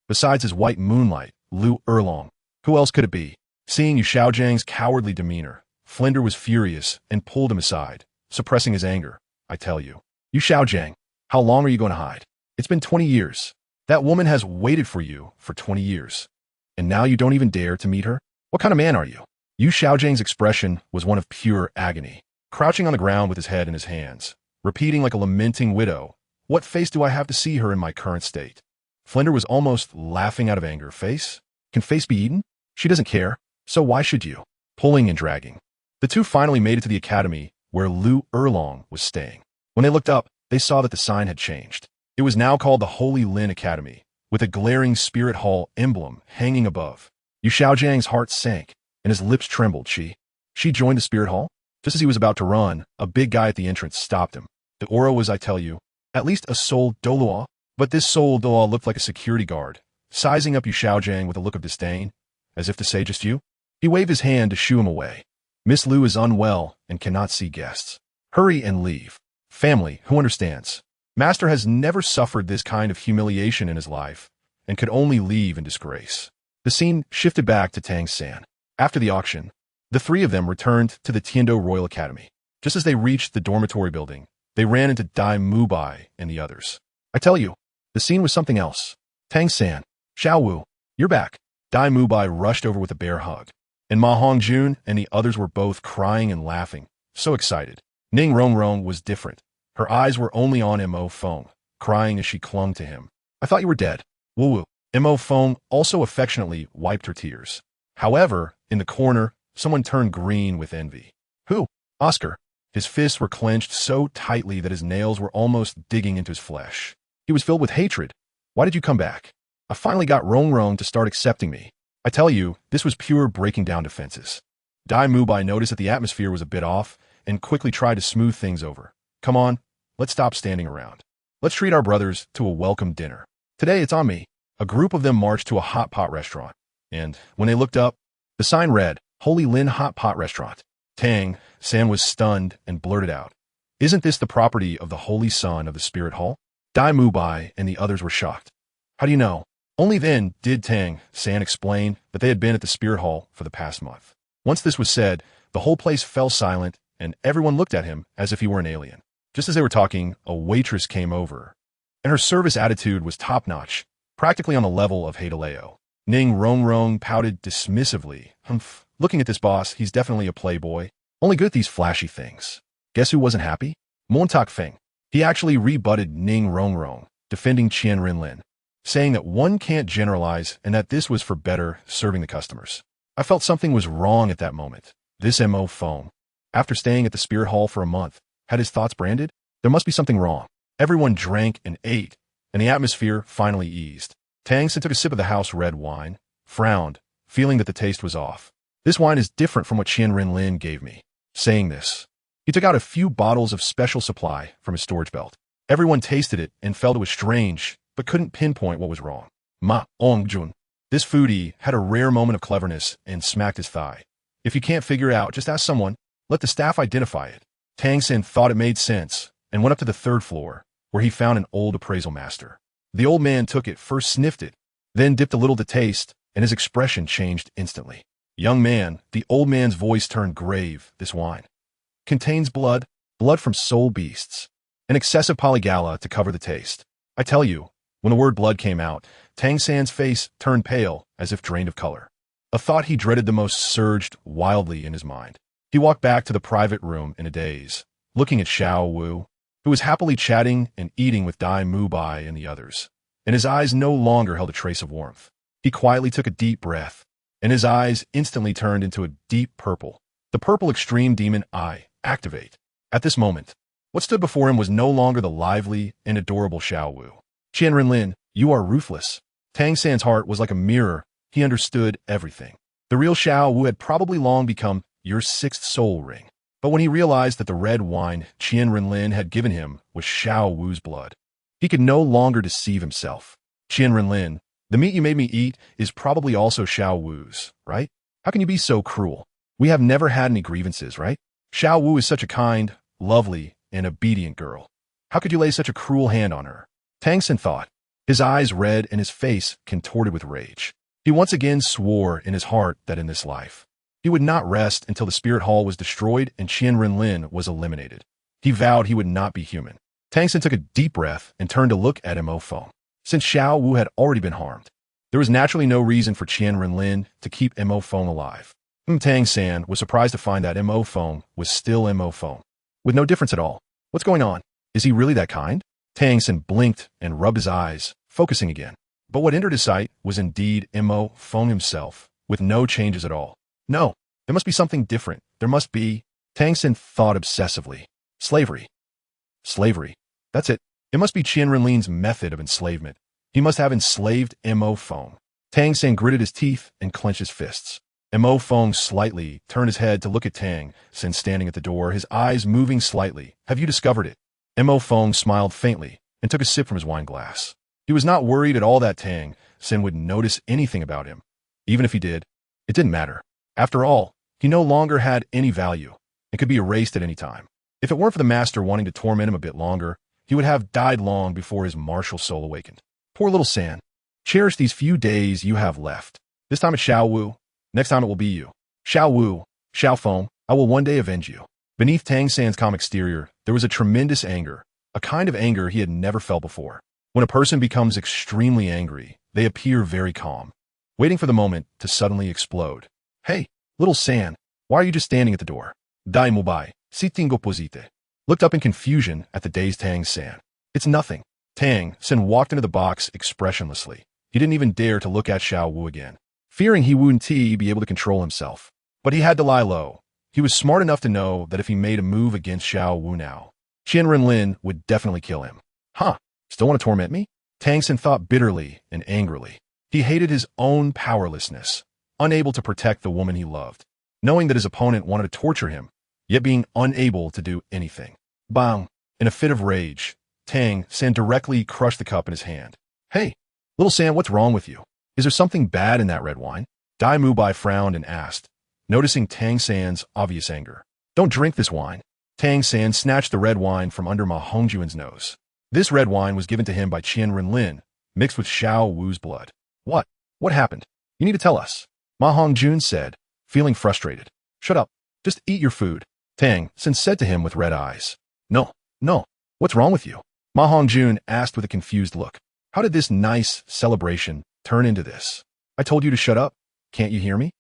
Besides his white moonlight, Lu Erlong. Who else could it be? Seeing Yu Xiaojiang's cowardly demeanor, Flinders was furious and pulled him aside, suppressing his anger. I tell you, Yu Xiaojiang, how long are you going to hide? It's been 20 years. That woman has waited for you for 20 years. And now you don't even dare to meet her? What kind of man are you? Yu Xiaojiang's expression was one of pure agony, crouching on the ground with his head in his hands, repeating like a lamenting widow, "What face do I have to see her in my current state?" Flinders was almost laughing out of anger. Face? Can face be eaten? She doesn't care, so why should you? Pulling and dragging. The two finally made it to the academy where Lu Erlong was staying. When they looked up, they saw that the sign had changed. It was now called the Holy Lin Academy, with a glaring Spirit Hall emblem hanging above. Yu Xiaojiang's heart sank, and his lips trembled. She joined the Spirit Hall? Just as he was about to run, a big guy at the entrance stopped him. The aura was, I tell you, at least a Soul Douluo, but this Soul Douluo looked like a security guard, sizing up Yu Xiaojiang with a look of disdain, as if to say, just you? He waved his hand to shoo him away. Miss Lu is unwell and cannot see guests. Hurry and leave. Family, who understands? Master has never suffered this kind of humiliation in his life, and could only leave in disgrace. The scene shifted back to Tang San. After the auction, the three of them returned to the Tiando Royal Academy. Just as they reached the dormitory building, they ran into Dai Mubai and the others. I tell you, the scene was something else. Tang San, Xiao Wu, you're back. Dai Mubai rushed over with a bear hug. And Ma Hongjun and the others were both crying and laughing, so excited. Ning Rongrong was different. Her eyes were only on Mo Feng, crying as she clung to him. I thought you were dead. Woo woo. Mo Feng also affectionately wiped her tears. However, in the corner, someone turned green with envy. Who? Oscar. His fists were clenched so tightly that his nails were almost digging into his flesh. He was filled with hatred. Why did you come back? I finally got Rongrong to start accepting me. I tell you, this was pure breaking down defenses. Dai Mubai noticed that the atmosphere was a bit off and quickly tried to smooth things over. Come on, let's stop standing around. Let's treat our brothers to a welcome dinner. Today it's on me. A group of them marched to a hot pot restaurant, and when they looked up, the sign read, Holy Lin Hot Pot Restaurant. Tang San was stunned and blurted out, "Isn't this the property of the Holy Son of the Spirit Hall?" Dai Mubai and the others were shocked. How do you know? Only then did Tang San explain that they had been at the Spirit Hall for the past month. Once this was said, the whole place fell silent, and everyone looked at him as if he were an alien. Just as they were talking, a waitress came over, and her service attitude was top-notch, practically on the level of Hadaleo. Ning Rongrong pouted dismissively. Humph, looking at this boss, he's definitely a playboy. Only good at these flashy things. Guess who wasn't happy? Montak Feng. He actually rebutted Ning Rongrong, defending Qian Renlin, saying that one can't generalize and that this was for better serving the customers. I felt something was wrong at that moment. This Mo Feng, after staying at the Spirit Hall for a month, had his thoughts branded? There must be something wrong. Everyone drank and ate, and the atmosphere finally eased. Tang San took a sip of the house red wine, frowned, feeling that the taste was off. This wine is different from what Qian Renlin gave me. Saying this, he took out a few bottles of special supply from his storage belt. Everyone tasted it and felt it was strange, but couldn't pinpoint what was wrong. Ma Hongjun. This foodie had a rare moment of cleverness and smacked his thigh. If you can't figure it out, just ask someone. Let the staff identify it. Tang San thought it made sense and went up to the third floor, where he found an old appraisal master. The old man took it, first sniffed it, then dipped a little to taste, and his expression changed instantly. Young man, the old man's voice turned grave. This wine contains blood from soul beasts, an excessive polygala to cover the taste. I tell you, when the word blood came out, Tang San's face turned pale as if drained of color. A thought he dreaded the most surged wildly in his mind. He walked back to the private room in a daze, looking at Xiao Wu. who was happily chatting and eating with Dai Mubai and the others, and his eyes no longer held a trace of warmth. He quietly took a deep breath, and his eyes instantly turned into a deep purple. The purple extreme demon eye, activate. At this moment, what stood before him was no longer the lively and adorable Xiao Wu. Qian Renlin, you are ruthless. Tang San's heart was like a mirror. He understood everything. The real Xiao Wu had probably long become your sixth soul ring. But when he realized that the red wine Qian Renlin had given him was Xiao Wu's blood, he could no longer deceive himself. Qian Renlin, the meat you made me eat is probably also Xiao Wu's, right? How can you be so cruel? We have never had any grievances, right? Xiao Wu is such a kind, lovely, and obedient girl. How could you lay such a cruel hand on her? Tang San thought, his eyes red and his face contorted with rage. He once again swore in his heart that in this life, he would not rest until the spirit hall was destroyed and Qian Renlin was eliminated. He vowed he would not be human. Tang San took a deep breath and turned to look at Mo Feng. Since Xiao Wu had already been harmed, there was naturally no reason for Qian Renlin to keep Mo Feng alive. Tang San was surprised to find that Mo Feng was still Mo Feng, with no difference at all. What's going on? Is he really that kind? Tang San blinked and rubbed his eyes, focusing again. But what entered his sight was indeed Mo Feng himself, with no changes at all. No, there must be something different. There must be. Tang San thought obsessively. Slavery. Slavery. That's it. It must be Qian Renlin's method of enslavement. He must have enslaved Mo Feng. Tang San gritted his teeth and clenched his fists. Mo Feng slightly turned his head to look at Tang San standing at the door, his eyes moving slightly. Have you discovered it? Mo Feng smiled faintly and took a sip from his wine glass. He was not worried at all that Tang San would notice anything about him. Even if he did, it didn't matter. After all, he no longer had any value and could be erased at any time. If it weren't for the master wanting to torment him a bit longer, he would have died long before his martial soul awakened. Poor little San. Cherish these few days you have left. This time it's Xiao Wu. Next time it will be you. Xiao Wu, Xiao Feng, I will one day avenge you. Beneath Tang San's calm exterior, there was a tremendous anger, a kind of anger he had never felt before. When a person becomes extremely angry, they appear very calm, waiting for the moment to suddenly explode. Hey, little San, why are you just standing at the door? Dai Mubai, si tingo posite. Looked up in confusion at the dazed Tang San. It's nothing. Tang San walked into the box expressionlessly. He didn't even dare to look at Xiao Wu again, fearing he wouldn't be able to control himself. But he had to lie low. He was smart enough to know that if he made a move against Xiao Wu now, Qian Renlin would definitely kill him. Huh, still want to torment me? Tang San thought bitterly and angrily. He hated his own powerlessness, unable to protect the woman he loved, knowing that his opponent wanted to torture him, yet being unable to do anything. Bang! In a fit of rage, Tang San directly crushed the cup in his hand. Hey, little San, what's wrong with you? Is there something bad in that red wine? Dai Mubai frowned and asked, noticing Tang San's obvious anger. Don't drink this wine. Tang San snatched the red wine from under Ma Hongjuan's nose. This red wine was given to him by Qian Renlin, mixed with Xiao Wu's blood. What? What happened? You need to tell us. Ma Hongjun said, feeling frustrated. Shut up. Just eat your food. Tang San said to him with red eyes. No, no. What's wrong with you? Ma Hongjun asked with a confused look. How did this nice celebration turn into this? I told you to shut up. Can't you hear me?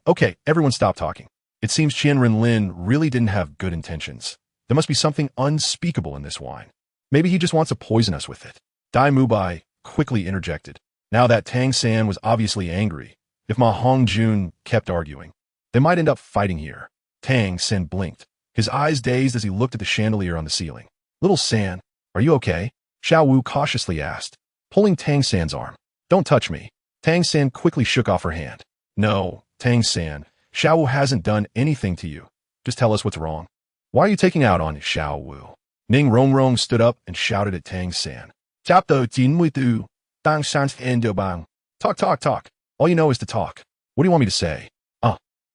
Okay, everyone stop talking. It seems Qian Renlin really didn't have good intentions. There must be something unspeakable in this wine. Maybe he just wants to poison us with it. Dai Mubai quickly interjected. Now that Tang San was obviously angry, if Ma Hongjun kept arguing, they might end up fighting here. Tang San blinked, his eyes dazed as he looked at the chandelier on the ceiling. Little San, are you okay? Xiao Wu cautiously asked, pulling Tang San's arm. Don't touch me. Tang San quickly shook off her hand. No, Tang San, Xiao Wu hasn't done anything to you. Just tell us what's wrong. Why are you taking out on Xiao Wu? Ning Rongrong stood up and shouted at Tang San. Talk. All you know is to talk. What do you want me to say?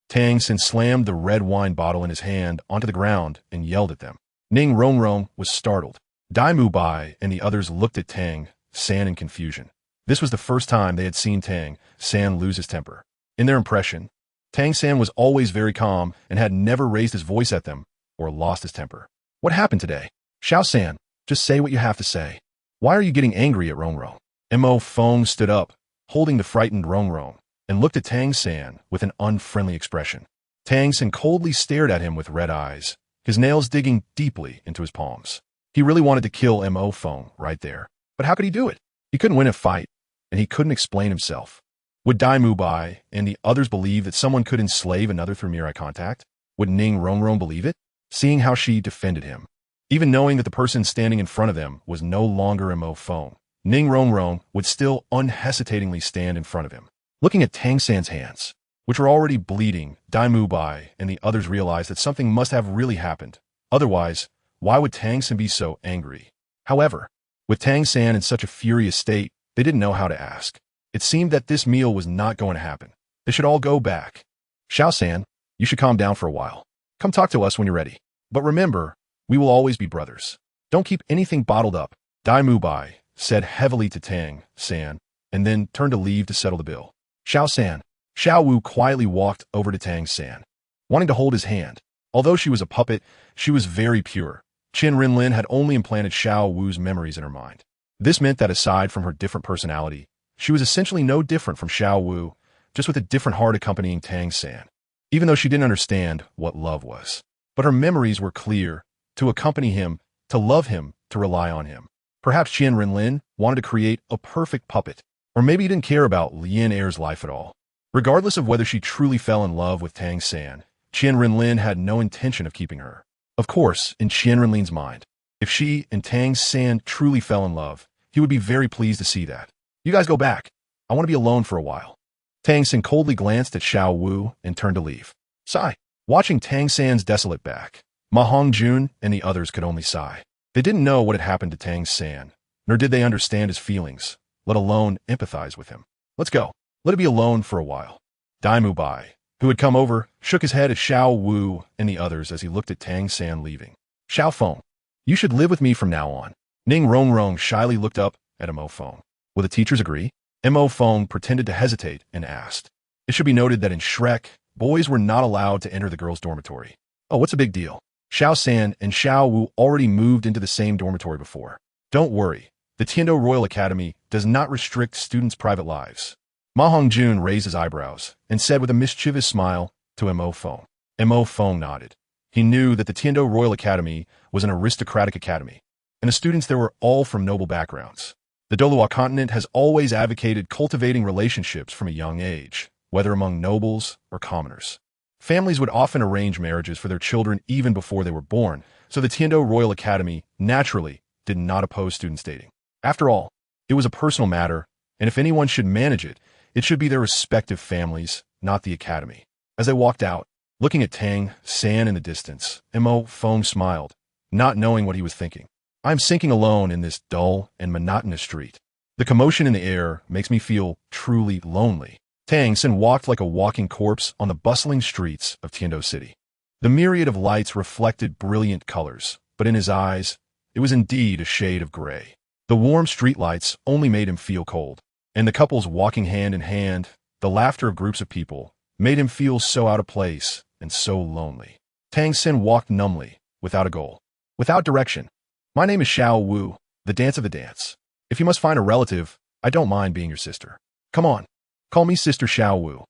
Tang San slammed the red wine bottle in his hand onto the ground and yelled at them. Ning Rongrong was startled. Dai Mubai and the others looked at Tang San in confusion. This was the first time they had seen Tang San lose his temper. In their impression, Tang San was always very calm and had never raised his voice at them or lost his temper. What happened today? Xiao San, just say what you have to say. Why are you getting angry at Rongrong? Mo Feng stood up, holding the frightened Rongrong, and looked at Tang San with an unfriendly expression. Tang San coldly stared at him with red eyes, his nails digging deeply into his palms. He really wanted to kill Mo Feng right there. But how could he do it? He couldn't win a fight, and he couldn't explain himself. Would Dai Mubai and the others believe that someone could enslave another through mere eye contact? Would Ning Rongrong believe it, seeing how she defended him? Even knowing that the person standing in front of them was no longer Mo Feng, Ning Rongrong would still unhesitatingly stand in front of him. Looking at Tang San's hands, which were already bleeding, Dai Mubai and the others realized that something must have really happened. Otherwise, why would Tang San be so angry? However, with Tang San in such a furious state, they didn't know how to ask. It seemed that this meal was not going to happen. They should all go back. Xiao San, you should calm down for a while. Come talk to us when you're ready. But remember, we will always be brothers. Don't keep anything bottled up. Dai Mubai said heavily to Tang San, and then turned to leave to settle the bill. Xiao San. Xiao Wu quietly walked over to Tang San, wanting to hold his hand. Although she was a puppet, she was very pure. Qian Renlin had only implanted Xiao Wu's memories in her mind. This meant that aside from her different personality, she was essentially no different from Xiao Wu, just with a different heart accompanying Tang San, even though she didn't understand what love was. But her memories were clear, to accompany him, to love him, to rely on him. Perhaps Qian Renlin wanted to create a perfect puppet, or maybe he didn't care about Lien Er's life at all. Regardless of whether she truly fell in love with Tang San, Qian Renlin had no intention of keeping her. Of course, in Qian Renlin's mind, if she and Tang San truly fell in love, he would be very pleased to see that. You guys go back. I want to be alone for a while. Tang San coldly glanced at Xiao Wu and turned to leave. Sigh. Watching Tang San's desolate back, Ma Hongjun and the others could only sigh. They didn't know what had happened to Tang San, nor did they understand his feelings, let alone empathize with him. Let's go. Let it be alone for a while. Dai Mubai, who had come over, shook his head at Xiao Wu and the others as he looked at Tang San leaving. Xiao Feng, you should live with me from now on. Ning Rongrong shyly looked up at Mo Feng. Will the teachers agree? Mo Feng pretended to hesitate and asked. It should be noted that in Shrek, boys were not allowed to enter the girls' dormitory. Oh, what's a big deal? Xiao San and Xiao Wu already moved into the same dormitory before. Don't worry, the Tiando Royal Academy does not restrict students' private lives. Ma Hongjun raised his eyebrows and said with a mischievous smile to Mo Feng. Mo Feng nodded. He knew that the Tiando Royal Academy was an aristocratic academy, and the students there were all from noble backgrounds. The Douluo continent has always advocated cultivating relationships from a young age, whether among nobles or commoners. Families would often arrange marriages for their children even before they were born, so the Tiando Royal Academy, naturally, did not oppose students dating. After all, it was a personal matter, and if anyone should manage it, it should be their respective families, not the academy. As they walked out, looking at Tang San in the distance, Mo Feng smiled, not knowing what he was thinking. I am sinking alone in this dull and monotonous street. The commotion in the air makes me feel truly lonely. Tang San walked like a walking corpse on the bustling streets of Tiando City. The myriad of lights reflected brilliant colors, but in his eyes, it was indeed a shade of gray. The warm streetlights only made him feel cold, and the couples walking hand in hand, the laughter of groups of people, made him feel so out of place and so lonely. Tang San walked numbly, without a goal, without direction. My name is Xiao Wu, the dance of the dance. If you must find a relative, I don't mind being your sister. Come on, call me Sister Xiao Wu.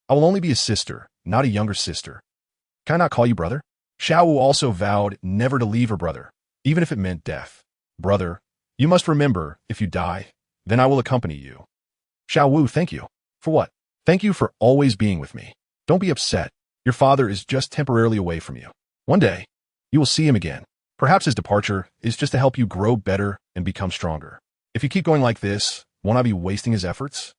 I will only be a sister, not a younger sister. Can I not call you brother? Xiao Wu also vowed never to leave her brother, even if it meant death. Brother, you must remember, if you die, then I will accompany you. Xiao Wu, thank you. For what? Thank you for always being with me. Don't be upset. Your father is just temporarily away from you. One day, you will see him again. Perhaps his departure is just to help you grow better and become stronger. If you keep going like this, won't I be wasting his efforts?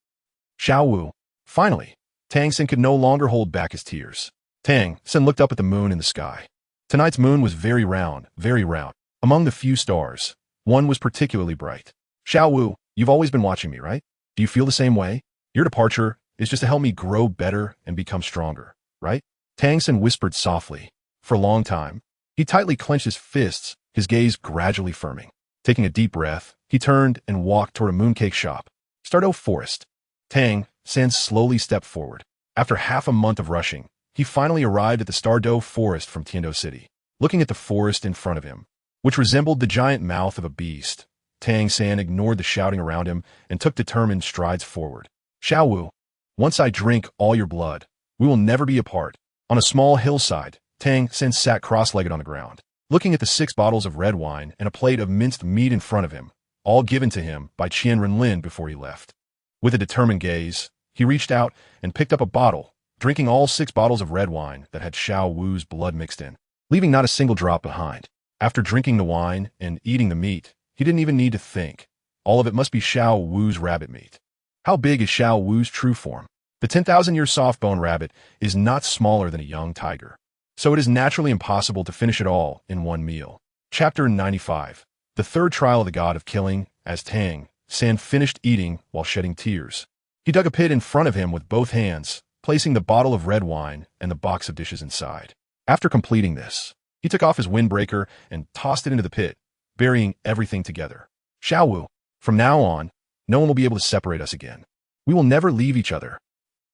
Xiao Wu. Finally, Tang San could no longer hold back his tears. Tang San looked up at the moon in the sky. Tonight's moon was very round, very round. Among the few stars, one was particularly bright. Xiao Wu, you've always been watching me, right? Do you feel the same way? Your departure is just to help me grow better and become stronger, right? Tang San whispered softly. For a long time, he tightly clenched his fists, his gaze gradually firming. Taking a deep breath, he turned and walked toward a mooncake shop. Stardew Forest. Tang San slowly stepped forward. After half a month of rushing, he finally arrived at the Stardew Forest from Tiando City. Looking at the forest in front of him, which resembled the giant mouth of a beast, Tang San ignored the shouting around him and took determined strides forward. Xiao Wu, once I drink all your blood, we will never be apart. On a small hillside, Tang San sat cross-legged on the ground, looking at the 6 bottles of red wine and a plate of minced meat in front of him, all given to him by Qian Renlin before he left. With a determined gaze, he reached out and picked up a bottle, drinking all 6 bottles of red wine that had Xiao Wu's blood mixed in, leaving not a single drop behind. After drinking the wine and eating the meat, he didn't even need to think. All of it must be Xiao Wu's rabbit meat. How big is Xiao Wu's true form? The 10,000-year soft-bone rabbit is not smaller than a young tiger, so it is naturally impossible to finish it all in one meal. Chapter 95. The third trial of the god of killing, as Tang San finished eating while shedding tears. He dug a pit in front of him with both hands, placing the bottle of red wine and the box of dishes inside. After completing this, he took off his windbreaker and tossed it into the pit, burying everything together. Xiao Wu, from now on, no one will be able to separate us again. We will never leave each other.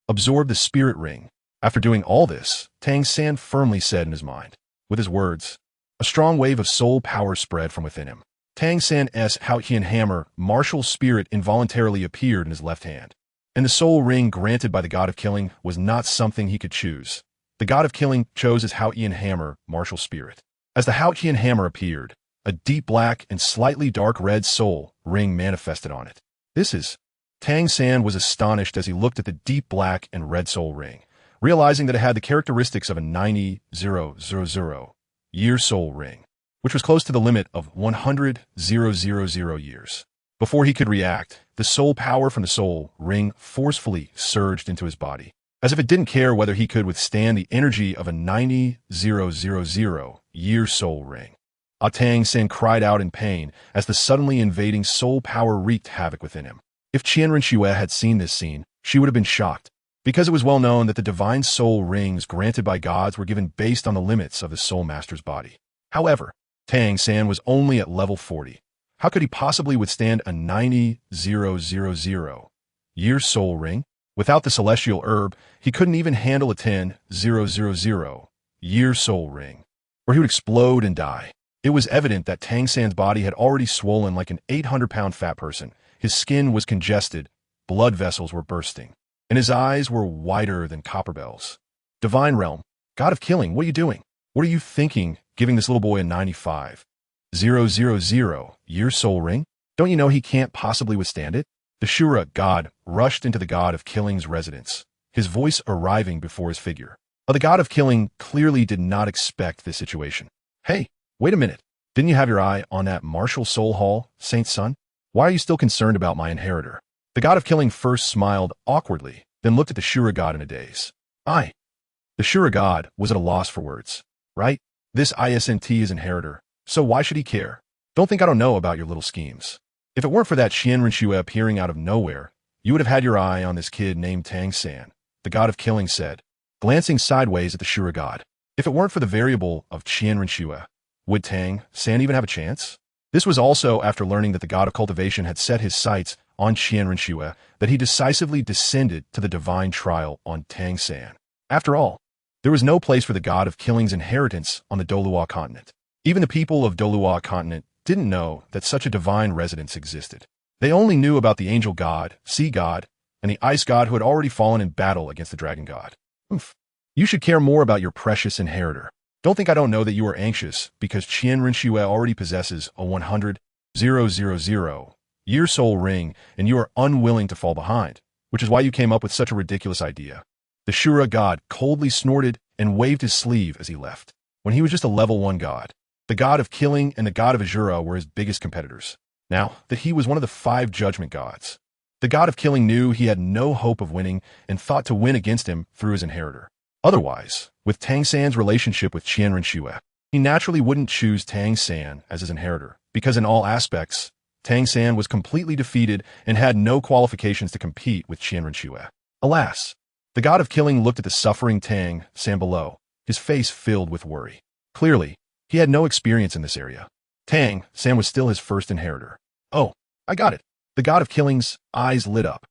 Absorb the spirit ring. After doing all this, Tang San firmly said in his mind. With his words, a strong wave of soul power spread from within him. Tang San's Haotian hammer, martial spirit, involuntarily appeared in his left hand. And the soul ring granted by the god of killing was not something he could choose. The god of killing chose his Haotian hammer, martial spirit. As the Haotian hammer appeared, a deep black and slightly dark red soul ring manifested on it. This is... Tang San was astonished as he looked at the deep black and red soul ring, realizing that it had the characteristics of a 90,000-year soul ring, which was close to the limit of 100,000 years. Before he could react, the soul power from the soul ring forcefully surged into his body, as if it didn't care whether he could withstand the energy of a 90,000-year soul ring. Tang San cried out in pain as the suddenly invading soul power wreaked havoc within him. If QianRenlin had seen this scene, she would have been shocked, because it was well known that the divine soul rings granted by gods were given based on the limits of the soul master's body. However, Tang San was only at level 40. How could he possibly withstand a 90,000-year soul ring? Without the celestial herb, he couldn't even handle a 10,000-year soul ring, or he would explode and die. It was evident that Tang San's body had already swollen like an 800-pound fat person. His skin was congested, blood vessels were bursting, and his eyes were whiter than copper bells. Divine Realm, God of Killing, what are you doing? What are you thinking, giving this little boy a 95,000-year soul ring? Don't you know he can't possibly withstand it? The Shura god rushed into the God of Killing's residence, his voice arriving before his figure. The God of Killing clearly did not expect this situation. Hey, wait a minute. Didn't you have your eye on that martial soul hall, Saint's son? Why are you still concerned about my inheritor? The God of Killing first smiled awkwardly, then looked at the Shura god in a daze. The Shura god was at a loss for words. Right? This isn't his inheritor, so why should he care? Don't think I don't know about your little schemes. If it weren't for that Qian Renlin appearing out of nowhere, you would have had your eye on this kid named Tang San, the God of Killing said, glancing sideways at the Shura god. If it weren't for the variable of Qian Renlin, would Tang San even have a chance? This was also after learning that the god of cultivation had set his sights on Qian Renlin that he decisively descended to the divine trial on Tang San. After all, there was no place for the god of killing's inheritance on the Douluo continent. Even the people of Douluo continent didn't know that such a divine residence existed. They only knew about the angel god, sea god, and the ice god who had already fallen in battle against the dragon god. Oof. You should care more about your precious inheritor. Don't think I don't know that you are anxious because Qian Renlin already possesses a 100,000-year soul ring and you are unwilling to fall behind, which is why you came up with such a ridiculous idea. The Shura god coldly snorted and waved his sleeve as he left. When he was just a level 1 god, the god of killing and the god of Azura were his biggest competitors. Now that he was one of the 5 judgment gods, the god of killing knew he had no hope of winning and thought to win against him through his inheritor. Otherwise, with Tang San's relationship with Qian Renlin, he naturally wouldn't choose Tang San as his inheritor, because in all aspects, Tang San was completely defeated and had no qualifications to compete with Qian Renlin. Alas, the god of killing looked at the suffering Tang San below, his face filled with worry. Clearly, he had no experience in this area. Tang San was still his first inheritor. Oh, I got it. The god of killing's eyes lit up.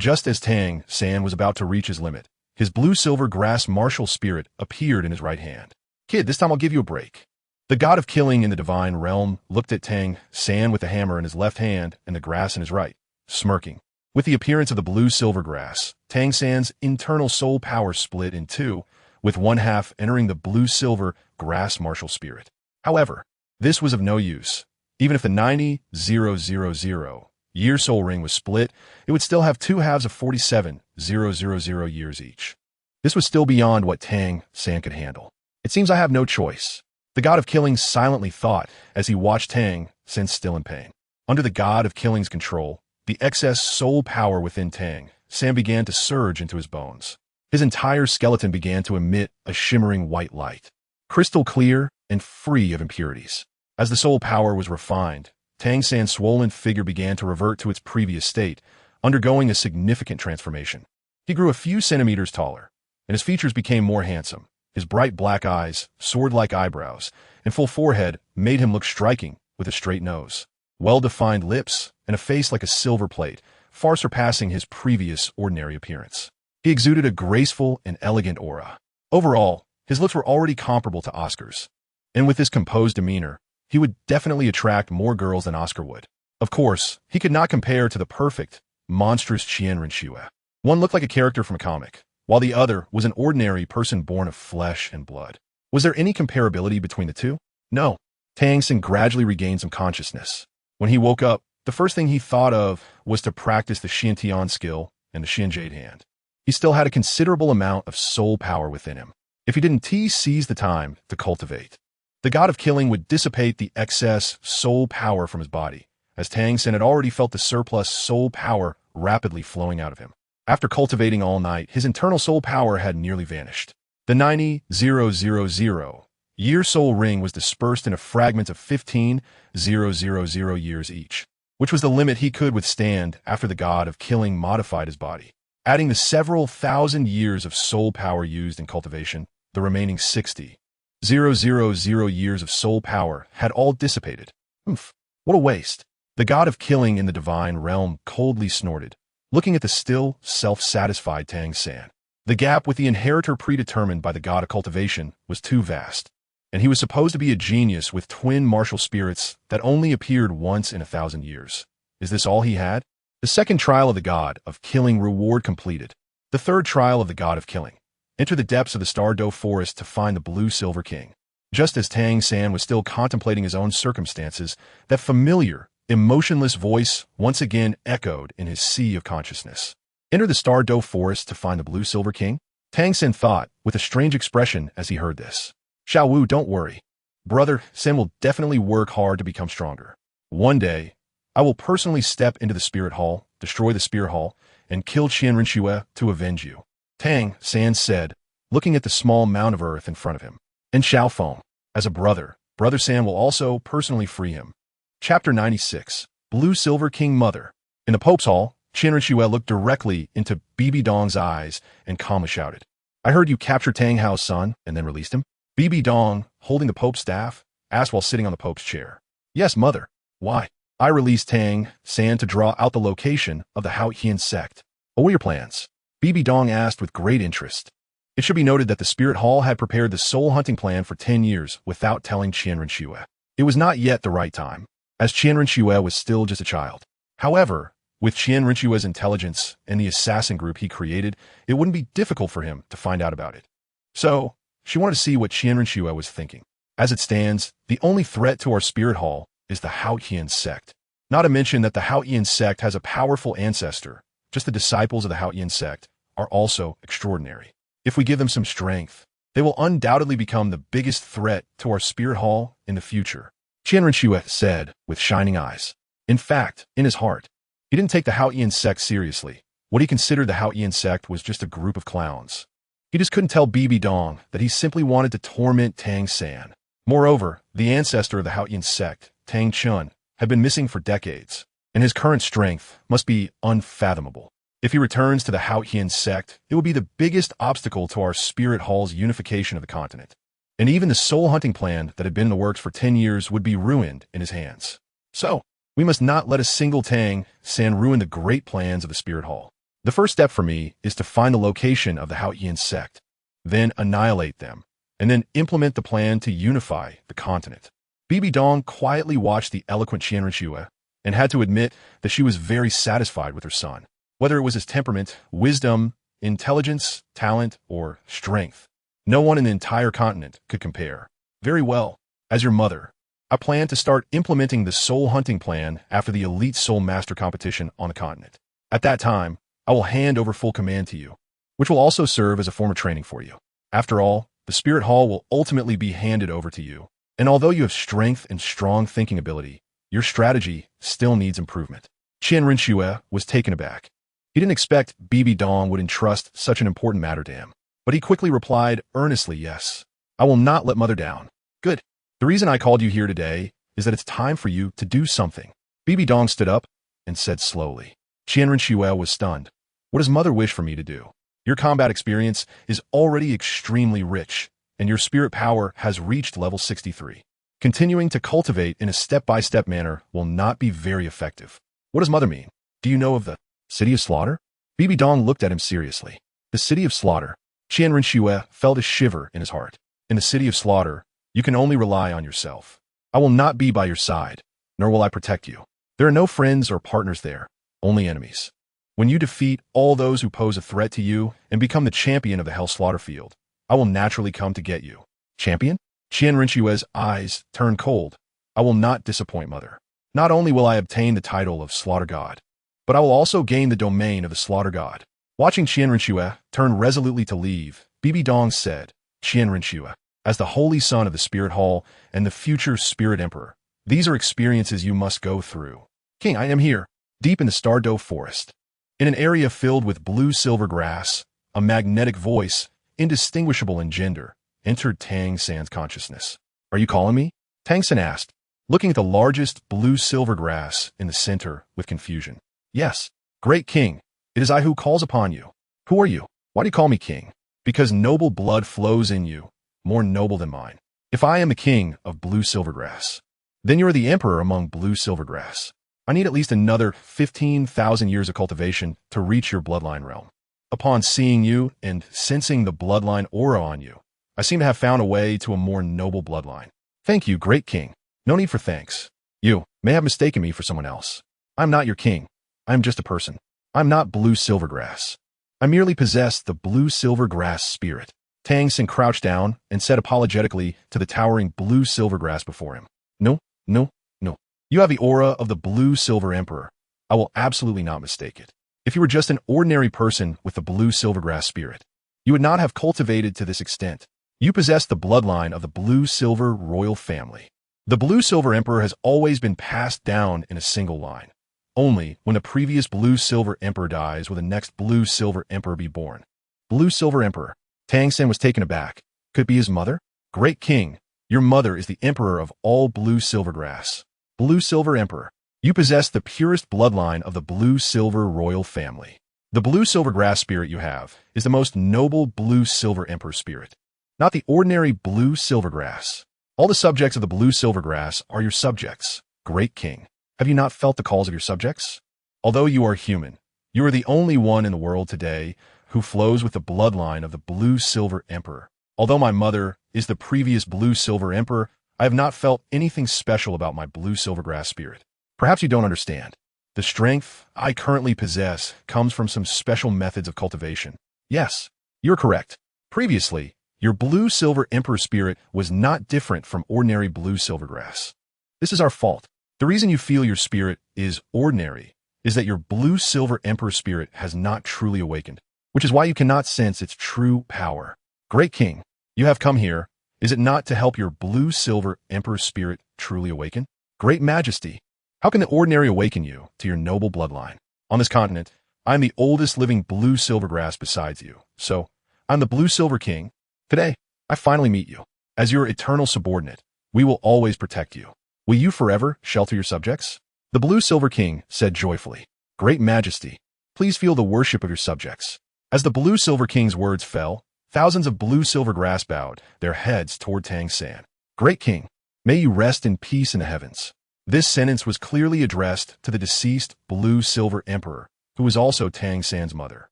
Just as Tang San was about to reach his limit, his blue-silver grass martial spirit appeared in his right hand. Kid, this time I'll give you a break. The god of killing in the divine realm looked at Tang San with the hammer in his left hand and the grass in his right, smirking. With the appearance of the blue-silver grass, Tang San's internal soul power split in two, with one half entering the blue-silver grass martial spirit. However, this was of no use. Even if the 90,000 year soul ring was split, it would still have two halves of 47,000 years each. This was still beyond what Tang San could handle. It seems I have no choice. The god of killing silently thought as he watched Tang San still in pain. Under the god of killing's control, the excess soul power within Tang San began to surge into his bones. His entire skeleton began to emit a shimmering white light, crystal clear and free of impurities. As the soul power was refined, Tang San's swollen figure began to revert to its previous state, undergoing a significant transformation. He grew a few centimeters taller, and his features became more handsome. His bright black eyes, sword-like eyebrows, and full forehead made him look striking with a straight nose, well-defined lips, and a face like a silver plate, far surpassing his previous ordinary appearance. He exuded a graceful and elegant aura. Overall, his looks were already comparable to Oscar's, and with this composed demeanor, he would definitely attract more girls than Oscar would. Of course, he could not compare to the perfect, monstrous Qian Renlin. One looked like a character from a comic, while the other was an ordinary person born of flesh and blood. Was there any comparability between the two? No. Tang San gradually regained some consciousness. When he woke up, the first thing he thought of was to practice the Qian Tian skill and the Qian Jade hand. He still had a considerable amount of soul power within him, if he didn't seize the time to cultivate. The god of killing would dissipate the excess soul power from his body, as Tang San had already felt the surplus soul power rapidly flowing out of him. After cultivating all night, his internal soul power had nearly vanished. The 90,000 year soul ring was dispersed in a fragment of 15,000 years each, which was the limit he could withstand after the god of killing modified his body. Adding the several thousand years of soul power used in cultivation, the remaining 60,000 years of soul power had all dissipated. What a waste. The god of killing in the divine realm coldly snorted, looking at the still, self-satisfied Tang San. The gap with the inheritor predetermined by the god of cultivation was too vast, and he was supposed to be a genius with twin martial spirits that only appeared once in 1,000 years. Is this all he had? The second trial of the god of killing reward completed. The third trial of the god of killing. Enter the depths of the Douluo forest to find the blue-silver king. Just as Tang San was still contemplating his own circumstances, that familiar, emotionless voice once again echoed in his sea of consciousness. Enter the Douluo forest to find the blue-silver king? Tang San thought, with a strange expression as he heard this. Xiao Wu, don't worry. Brother San will definitely work hard to become stronger. One day, I will personally step into the spirit hall, destroy the spirit hall, and kill Qian Renlin to avenge you. Tang San said, looking at the small mound of earth in front of him. And Xiao Feng, as a brother, Brother San will also personally free him. Chapter 96, Blue-Silver King Mother. In the Pope's Hall, Qian Renlin looked directly into BibiDong's eyes and calmly shouted, I heard you captured Tang Hao's son and then released him? Bibi Dong, holding the Pope's staff, asked while sitting on the Pope's chair. Yes, Mother. Why? I released Tang San to draw out the location of the Haotian sect. What were your plans? Bibi Dong asked with great interest. It should be noted that the Spirit Hall had prepared the soul hunting plan for 10 years without telling Qian Renlin. It was not yet the right time, as Qian Renlin was still just a child. However, with Qian Renlin's intelligence and the assassin group he created, it wouldn't be difficult for him to find out about it. So, she wanted to see what Qian Renlin was thinking. As it stands, the only threat to our Spirit Hall is the Haotian sect. Not to mention that the Haotian sect has a powerful ancestor. Just the disciples of the Haotian sect are also extraordinary. If we give them some strength, they will undoubtedly become the biggest threat to our Spirit Hall in the future, Qian Renlin said with shining eyes. In fact, in his heart, he didn't take the Haotian sect seriously. What he considered the Haotian sect was just a group of clowns. He just couldn't tell Bibi Dong that he simply wanted to torment Tang San. Moreover, the ancestor of the Haotian sect, Tang Chun, had been missing for decades, and his current strength must be unfathomable. If he returns to the Haotian sect, it will be the biggest obstacle to our Spirit Hall's unification of the continent. And even the soul hunting plan that had been in the works for 10 years would be ruined in his hands. So, we must not let a single Tang San ruin the great plans of the Spirit Hall. The first step for me is to find the location of the Haotian sect, then annihilate them, and then implement the plan to unify the continent. Bibi Dong quietly watched the eloquent Qian Renlin and had to admit that she was very satisfied with her son. Whether it was his temperament, wisdom, intelligence, talent, or strength, No one in the entire continent could compare. Very well. As your mother, I plan to start implementing the soul hunting plan after the elite soul master competition on the continent. At that time, I will hand over full command to you, which will also serve as a form of training for you. After all, the Spirit Hall will ultimately be handed over to you. And although you have strength and strong thinking ability, your strategy still needs improvement. Qian Renlin was taken aback. He didn't expect Bibi Dong would entrust such an important matter to him. But he quickly replied earnestly, yes, I will not let mother down. Good. The reason I called you here today is that it's time for you to do something. Bibi Dong stood up and said slowly. Qian Renlin was stunned. What does mother wish for me to do? Your combat experience is already extremely rich, and your spirit power has reached level 63. Continuing to cultivate in a step-by-step manner will not be very effective. What does mother mean? Do you know of the City of Slaughter? Bibi Dong looked at him seriously. The City of Slaughter. Qian Renlin felt a shiver in his heart. In the City of Slaughter, you can only rely on yourself. I will not be by your side, nor will I protect you. There are no friends or partners there, only enemies. When you defeat all those who pose a threat to you and become the champion of the Hell Slaughter Field, I will naturally come to get you. Champion? Qian Renlin's eyes turned cold. I will not disappoint mother. Not only will I obtain the title of Slaughter God, but I will also gain the domain of the Slaughter God. Watching Qian Renlin turn resolutely to leave, Bibi Dong said, Qian Renlin, as the holy son of the Spirit Hall and the future Spirit Emperor, these are experiences you must go through. King, I am here, deep in the Stardoe Forest. In an area filled with blue-silver grass, a magnetic voice, indistinguishable in gender, entered Tang San's consciousness. Are you calling me? Tang San asked, looking at the largest blue-silver grass in the center with confusion. Yes, great king, it is I who calls upon you. Who are you? Why do you call me king? Because noble blood flows in you, more noble than mine. If I am the king of blue-silver grass, then you are the emperor among blue-silver grass. I need at least another 15,000 years of cultivation to reach your bloodline realm. Upon seeing you and sensing the bloodline aura on you, I seem to have found a way to a more noble bloodline. Thank you, great king. No need for thanks. You may have mistaken me for someone else. I'm not your king. I am just a person. I'm not blue-silver grass. I merely possess the blue-silver grass spirit. Tang San crouched down and said apologetically to the towering blue-silver grass before him. No, no, no. You have the aura of the blue-silver emperor. I will absolutely not mistake it. If you were just an ordinary person with the blue-silver grass spirit, you would not have cultivated to this extent. You possess the bloodline of the blue-silver royal family. The blue-silver emperor has always been passed down in a single line. Only when the previous blue-silver emperor dies will the next blue-silver emperor be born. Blue-silver emperor. Tang San was taken aback. Could it be his mother? Great king, your mother is the emperor of all blue-silver grass. Blue-silver emperor. You possess the purest bloodline of the blue-silver royal family. The blue-silver grass spirit you have is the most noble blue-silver emperor spirit, not the ordinary blue-silver grass. All the subjects of the blue-silver grass are your subjects, great king. Have you not felt the calls of your subjects? Although you are human, you are the only one in the world today who flows with the bloodline of the blue-silver emperor. Although my mother is the previous blue-silver emperor, I have not felt anything special about my blue-silver grass spirit. Perhaps you don't understand. The strength I currently possess comes from some special methods of cultivation. Yes, you're correct. Previously, your blue-silver emperor spirit was not different from ordinary blue-silver grass. This is our fault. The reason you feel your spirit is ordinary is that your blue-silver emperor spirit has not truly awakened, which is why you cannot sense its true power. Great king, you have come here. Is it not to help your blue-silver emperor spirit truly awaken? Great majesty, how can the ordinary awaken you to your noble bloodline? On this continent, I am the oldest living blue-silver grass besides you, so I'm the blue-silver king. Today, I finally meet you. As your eternal subordinate, we will always protect you. Will you forever shelter your subjects? The blue-silver king said joyfully, Great majesty, please feel the worship of your subjects. As the blue-silver king's words fell, thousands of blue-silver grass bowed their heads toward Tang San. Great king, may you rest in peace in the heavens. This sentence was clearly addressed to the deceased blue-silver emperor, who was also Tang San's mother.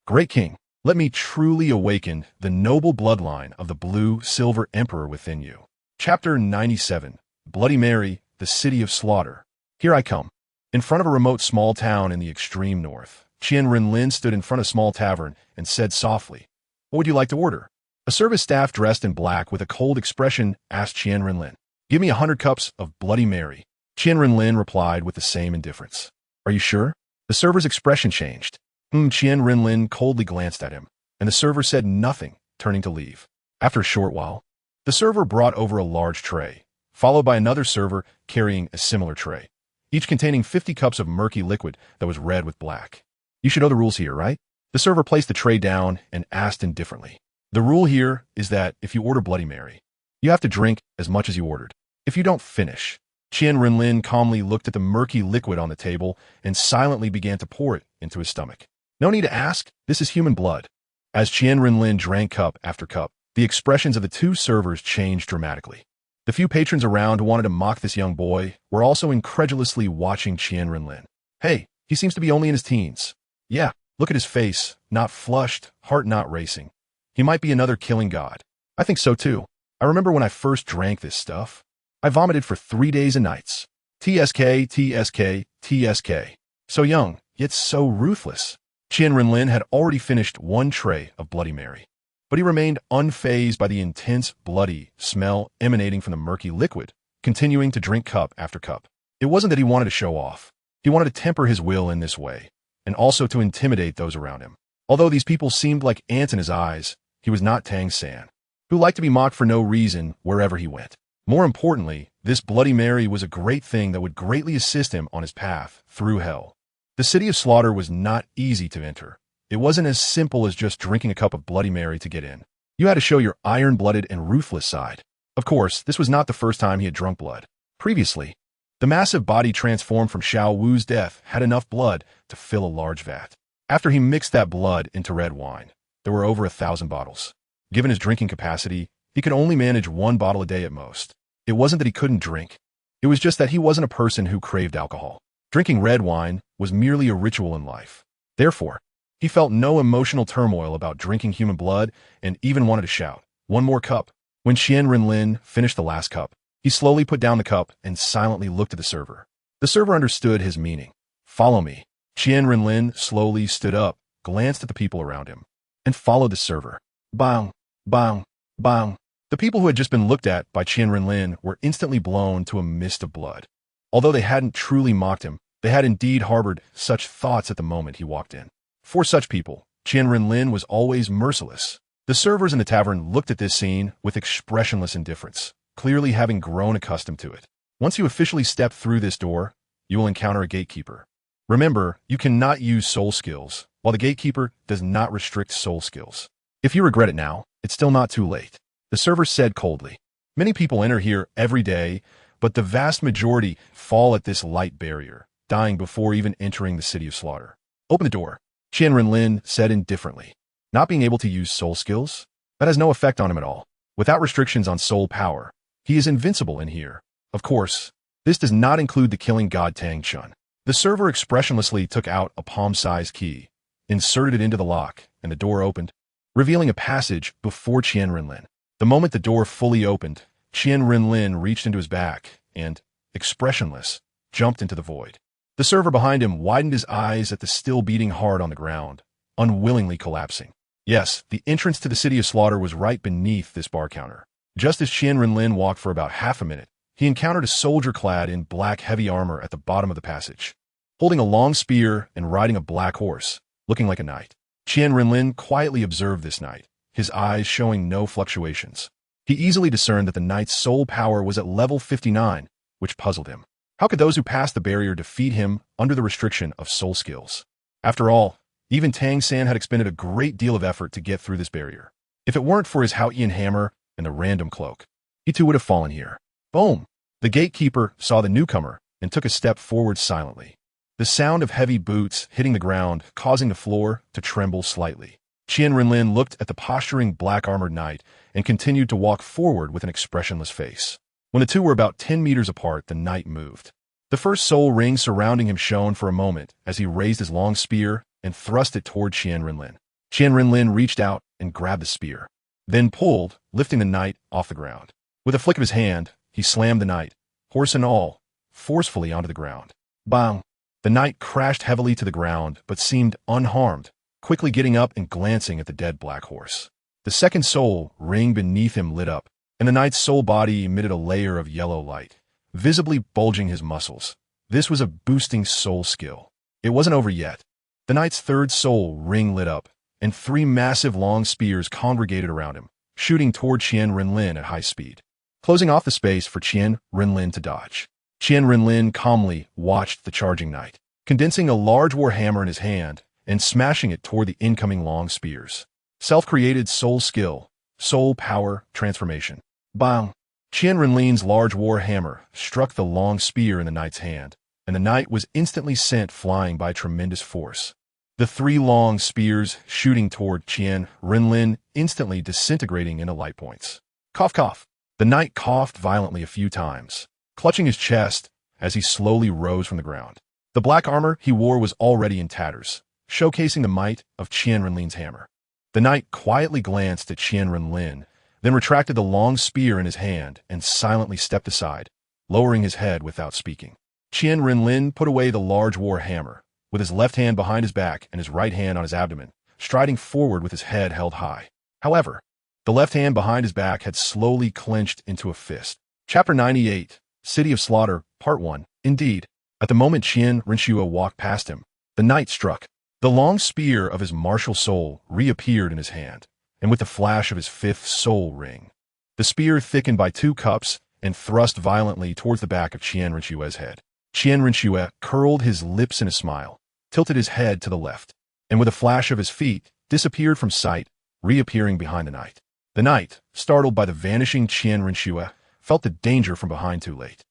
Great king, let me truly awaken the noble bloodline of the blue-silver emperor within you. Chapter 97. Bloody Mary, the City of Slaughter. Here I come. In front of a remote small town in the extreme north, Qian Renlin stood in front of a small tavern and said softly, What would you like to order? A service staff dressed in black with a cold expression asked Qian Renlin, "Give me 100 cups of Bloody Mary." Qian Renlin replied with the same indifference. "Are you sure?" The server's expression changed. Qian Renlin coldly glanced at him, and the server said nothing, turning to leave. After a short while, the server brought over a large tray, followed by another server carrying a similar tray, each containing 50 cups of murky liquid that was red with black. "You should know the rules here, right?" The server placed the tray down and asked indifferently. "The rule here is that if you order Bloody Mary, you have to drink as much as you ordered. If you don't finish..." Qian Renlin calmly looked at the murky liquid on the table and silently began to pour it into his stomach. "No need to ask, this is human blood." As Qian Renlin drank cup after cup, the expressions of the two servers changed dramatically. The few patrons around who wanted to mock this young boy were also incredulously watching Qian Renlin. "Hey, he seems to be only in his teens. Yeah, look at his face, not flushed, heart not racing. He might be another killing god." "I think so too. I remember when I first drank this stuff. I vomited for 3 days and nights. TSK, TSK, TSK. So young, yet so ruthless." Qian Renlin had already finished 1 tray of Bloody Mary, but he remained unfazed by the intense, bloody smell emanating from the murky liquid, continuing to drink cup after cup. It wasn't that he wanted to show off. He wanted to temper his will in this way, and also to intimidate those around him. Although these people seemed like ants in his eyes, he was not Tang San, who liked to be mocked for no reason wherever he went. More importantly, this Bloody Mary was a great thing that would greatly assist him on his path through hell. The city of slaughter was not easy to enter. It wasn't as simple as just drinking a cup of Bloody Mary to get in. You had to show your iron-blooded and ruthless side. Of course, this was not the first time he had drunk blood. Previously, the massive body transformed from Xiao Wu's death had enough blood to fill a large vat. After he mixed that blood into red wine, there were over 1,000 bottles. Given his drinking capacity, he could only manage 1 bottle a day at most. It wasn't that he couldn't drink. It was just that he wasn't a person who craved alcohol. Drinking red wine was merely a ritual in life. Therefore, he felt no emotional turmoil about drinking human blood and even wanted to shout, "One more cup." When Qian Renlin finished the last cup, he slowly put down the cup and silently looked at the server. The server understood his meaning. "Follow me." Qian Renlin slowly stood up, glanced at the people around him, and followed the server. Bang, bang, bang. The people who had just been looked at by Qian Renlin were instantly blown to a mist of blood. Although they hadn't truly mocked him, they had indeed harbored such thoughts at the moment he walked in. For such people, Qian Renlin was always merciless. The servers in the tavern looked at this scene with expressionless indifference, clearly having grown accustomed to it. Once you officially step through this door, you will encounter a gatekeeper. Remember, you cannot use soul skills, while the gatekeeper does not restrict soul skills. If you regret it now, it's still not too late. The server said coldly. Many people enter here every day, but the vast majority fall at this light barrier, dying before even entering the city of slaughter. "Open the door," Qian Renlin said indifferently. Not being able to use soul skills? That has no effect on him at all. Without restrictions on soul power, he is invincible in here. Of course, this does not include the killing god Tang Chun. The server expressionlessly took out a palm-sized key, inserted it into the lock, and the door opened, revealing a passage before Qian Renlin. The moment the door fully opened, Qian Renlin reached into his back and, expressionless, jumped into the void. The server behind him widened his eyes at the still beating heart on the ground, unwillingly collapsing. Yes, the entrance to the city of slaughter was right beneath this bar counter. Just as Qian Renlin walked for about half a minute, he encountered a soldier clad in black heavy armor at the bottom of the passage, holding a long spear and riding a black horse, looking like a knight. Qian Renlin quietly observed this knight, his eyes showing no fluctuations. He easily discerned that the knight's soul power was at level 59, which puzzled him. How could those who passed the barrier defeat him under the restriction of soul skills? After all, even Tang San had expended a great deal of effort to get through this barrier. If it weren't for his Haotian hammer and the random cloak, he too would have fallen here. Boom! The gatekeeper saw the newcomer and took a step forward silently. The sound of heavy boots hitting the ground causing the floor to tremble slightly. Qian Renlin looked at the posturing black-armored knight and continued to walk forward with an expressionless face. When the two were about 10 meters apart, the knight moved. The first soul ring surrounding him shone for a moment as he raised his long spear and thrust it toward Qian Renlin. Qian Renlin reached out and grabbed the spear, then pulled, lifting the knight off the ground. With a flick of his hand, he slammed the knight, horse and all, forcefully onto the ground. Bang! The knight crashed heavily to the ground but seemed unharmed, quickly getting up and glancing at the dead black horse. The second soul ring beneath him lit up, and the knight's soul body emitted a layer of yellow light, visibly bulging his muscles. This was a boosting soul skill. It wasn't over yet. The knight's third soul ring lit up, and 3 massive long spears congregated around him, shooting toward Qian Renlin at high speed, closing off the space for Qian Renlin to dodge. Qian Renlin calmly watched the charging knight, condensing a large war hammer in his hand and smashing it toward the incoming long spears. Self-created soul skill, soul power transformation. Bang! Qian Renlin's large war hammer struck the long spear in the knight's hand, and the knight was instantly sent flying by tremendous force. The 3 long spears shooting toward Qian Renlin, instantly disintegrating into light points. Cough, cough. The knight coughed violently a few times, clutching his chest as he slowly rose from the ground. The black armor he wore was already in tatters, showcasing the might of Qian Renlin's hammer. The knight quietly glanced at Qian Renlin, then retracted the long spear in his hand and silently stepped aside, lowering his head without speaking. Qian Renlin put away the large war hammer, with his left hand behind his back and his right hand on his abdomen, striding forward with his head held high. However, the left hand behind his back had slowly clenched into a fist. Chapter 98, City of Slaughter, Part 1. Indeed, at the moment Qian Renlin walked past him, the knight struck. The long spear of his martial soul reappeared in his hand, and with the flash of his 5th soul ring, the spear thickened by 2 cups and thrust violently towards the back of Qian Renlin's head. Qian Renlin curled his lips in a smile, tilted his head to the left, and with a flash of his feet, disappeared from sight, reappearing behind the knight. The knight, startled by the vanishing Qian Renlin, felt the danger from behind too late.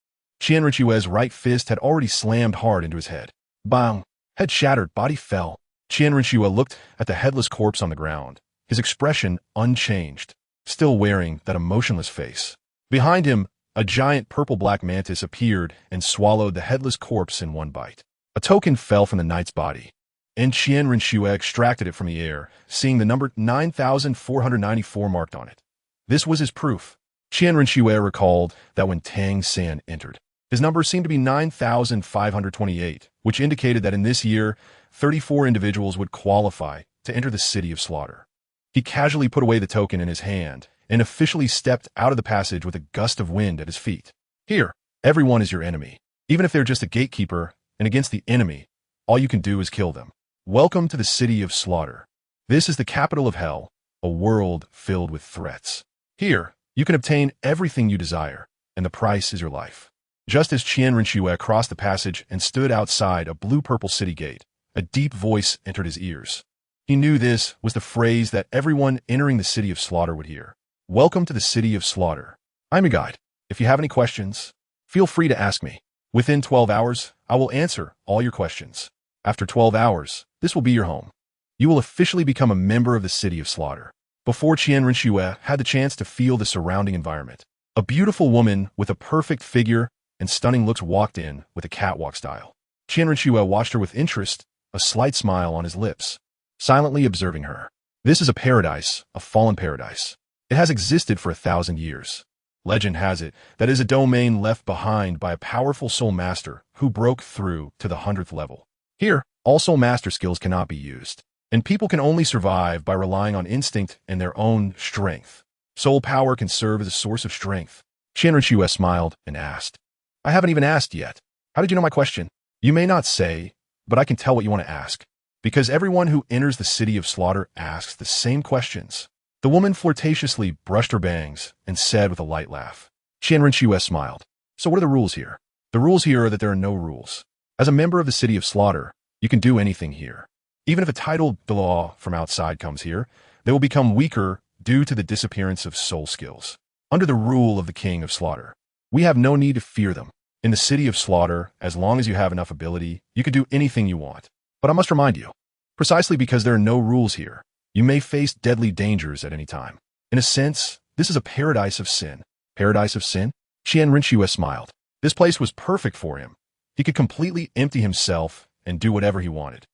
Qian Renlin's right fist had already slammed hard into his head. Bang! Head shattered, body fell. Qian Renlin looked at the headless corpse on the ground, his expression unchanged, still wearing that emotionless face. Behind him, a giant purple-black mantis appeared and swallowed the headless corpse in one bite. A token fell from the knight's body, and Qian Renlin extracted it from the air, seeing the number 9,494 marked on it. This was his proof. Qian Renlin recalled that when Tang San entered, his number seemed to be 9,528, which indicated that in this year, 34 individuals would qualify to enter the City of Slaughter. He casually put away the token in his hand and officially stepped out of the passage with a gust of wind at his feet. Here, everyone is your enemy. Even if they're just a gatekeeper, and against the enemy, all you can do is kill them. Welcome to the City of Slaughter. This is the capital of hell, a world filled with threats. Here, you can obtain everything you desire, and the price is your life. Just as Qian Renlin crossed the passage and stood outside a blue-purple city gate, a deep voice entered his ears. He knew this was the phrase that everyone entering the City of Slaughter would hear. Welcome to the City of Slaughter. I'm your guide. If you have any questions, feel free to ask me. Within 12 hours, I will answer all your questions. After 12 hours, this will be your home. You will officially become a member of the City of Slaughter. Before Qian Renlin had the chance to feel the surrounding environment, a beautiful woman with a perfect figure and stunning looks walked in with a catwalk style. Qian Renlin watched her with interest, a slight smile on his lips, silently observing her. This is a paradise, a fallen paradise. It has existed for 1,000 years. Legend has it that it is a domain left behind by a powerful soul master who broke through to the 100th level. Here, all soul master skills cannot be used, and people can only survive by relying on instinct and their own strength. Soul power can serve as a source of strength. Qian Renlin smiled and asked, I haven't even asked yet. How did you know my question? You may not say, but I can tell what you want to ask. Because everyone who enters the City of Slaughter asks the same questions. The woman flirtatiously brushed her bangs and said with a light laugh. Qian Renlin smiled. So what are the rules here? The rules here are that there are no rules. As a member of the City of Slaughter, you can do anything here. Even if a titled Douluo from outside comes here, they will become weaker due to the disappearance of soul skills. Under the rule of the King of Slaughter, we have no need to fear them. In the City of Slaughter, as long as you have enough ability, you can do anything you want. But I must remind you, precisely because there are no rules here, you may face deadly dangers at any time. In a sense, this is a paradise of sin. Paradise of sin? Qian Renlin smiled. This place was perfect for him. He could completely empty himself and do whatever he wanted.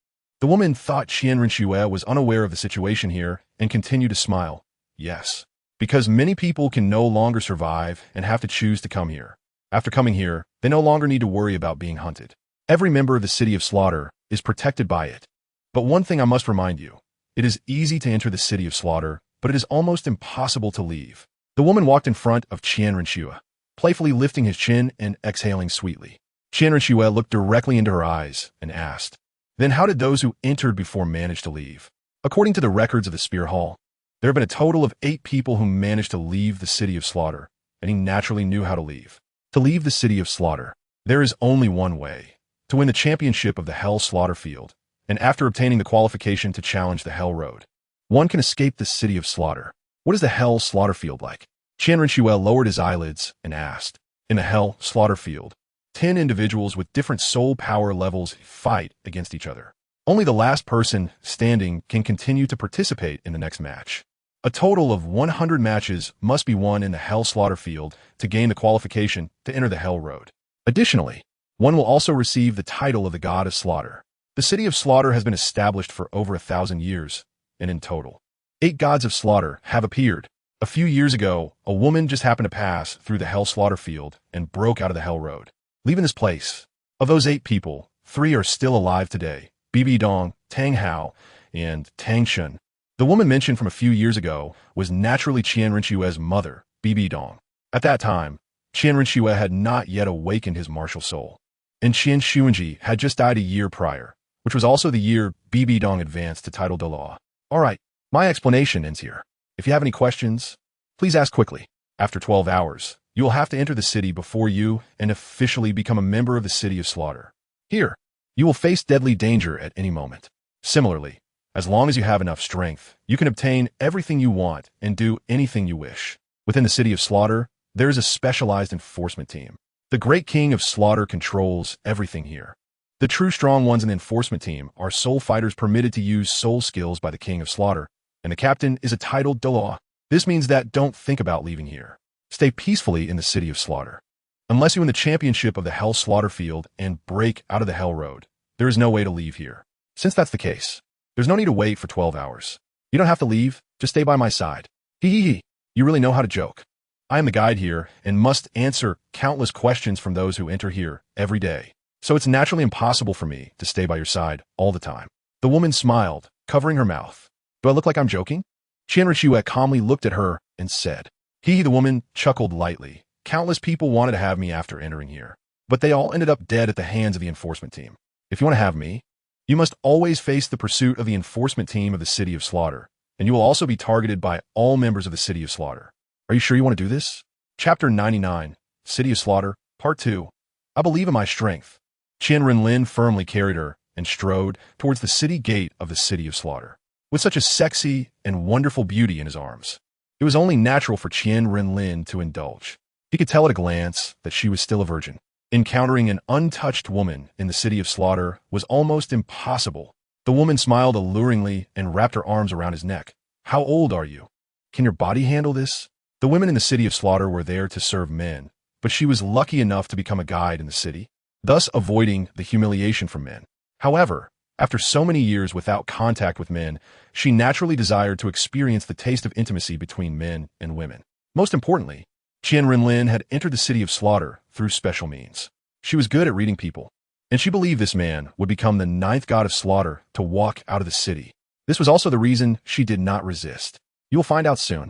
The woman thought Qian Renlin was unaware of the situation here and continued to smile. Yes, because many people can no longer survive and have to choose to come here. After coming here, they no longer need to worry about being hunted. Every member of the City of Slaughter is protected by it. But one thing I must remind you, it is easy to enter the City of Slaughter but it is almost impossible to leave. The woman walked in front of Qian Renlin, playfully lifting his chin and exhaling sweetly. Qian Renlin looked directly into her eyes and asked, "Then how did those who entered before manage to leave?" According to the records of the Spear Hall, there have been a total of 8 people who managed to leave the City of Slaughter, and he naturally knew how to leave. To leave the City of Slaughter, there is only one way: to win the championship of the Hell Slaughter Field, and after obtaining the qualification to challenge the Hell Road, one can escape the City of Slaughter. What is the Hell Slaughter Field like? Qian Renlin lowered his eyelids and asked. In the Hell Slaughter Field, 10 individuals with different soul power levels fight against each other. Only the last person standing can continue to participate in the next match. A total of 100 matches must be won in the Hell Slaughter Field to gain the qualification to enter the Hell Road. Additionally, one will also receive the title of the God of Slaughter. The City of Slaughter has been established for over 1,000 years, and in total, 8 gods of slaughter have appeared. A few years ago, a woman just happened to pass through the Hell Slaughter Field and broke out of the Hell Road, leaving this place. Of those 8 people, 3 are still alive today: Bibi Dong, Tang Hao, and Tang San. The woman mentioned from a few years ago was naturally Qian Renlin's mother, Bibi Dong. At that time, Qian Renlin had not yet awakened his martial soul, and Qian Xuanji had just died a year prior, which was also the year Bibi Dong advanced to title Douluo. Alright, my explanation ends here. If you have any questions, please ask quickly. After 12 hours, you will have to enter the city before you and officially become a member of the City of Slaughter. Here, you will face deadly danger at any moment. Similarly, as long as you have enough strength, you can obtain everything you want and do anything you wish. Within the City of Slaughter, there is a specialized enforcement team. The Great King of Slaughter controls everything here. The true strong ones in the enforcement team are soul fighters permitted to use soul skills by the King of Slaughter, and the captain is a titled Douluo. This means that don't think about leaving here. Stay peacefully in the City of Slaughter. Unless you win the championship of the Hell Slaughter Field and break out of the Hell Road, there is no way to leave here. Since that's the case, there's no need to wait for 12 hours. You don't have to leave, just stay by my side. Hee hee hee, you really know how to joke. I am the guide here and must answer countless questions from those who enter here every day. So it's naturally impossible for me to stay by your side all the time. The woman smiled, covering her mouth. Do I look like I'm joking? Qian Renlin calmly looked at her and said. The woman chuckled lightly. Countless people wanted to have me after entering here, but they all ended up dead at the hands of the enforcement team. If you want to have me, you must always face the pursuit of the enforcement team of the City of Slaughter, and you will also be targeted by all members of the City of Slaughter. Are you sure you want to do this? Chapter 99, City of Slaughter, Part 2. I believe in my strength. Qian Renlin firmly carried her and strode towards the city gate of the City of Slaughter, with such a sexy and wonderful beauty in his arms. It was only natural for Qian Renlin to indulge. He could tell at a glance that she was still a virgin. Encountering an untouched woman in the City of Slaughter was almost impossible. The woman smiled alluringly and wrapped her arms around his neck. How old are you? Can your body handle this? The women in the City of Slaughter were there to serve men, but she was lucky enough to become a guide in the city, thus avoiding the humiliation from men. However, after so many years without contact with men, she naturally desired to experience the taste of intimacy between men and women. Most importantly, Qian Renlin had entered the City of Slaughter through special means. She was good at reading people, and she believed this man would become the 9th god of slaughter to walk out of the city. This was also the reason she did not resist. You will find out soon.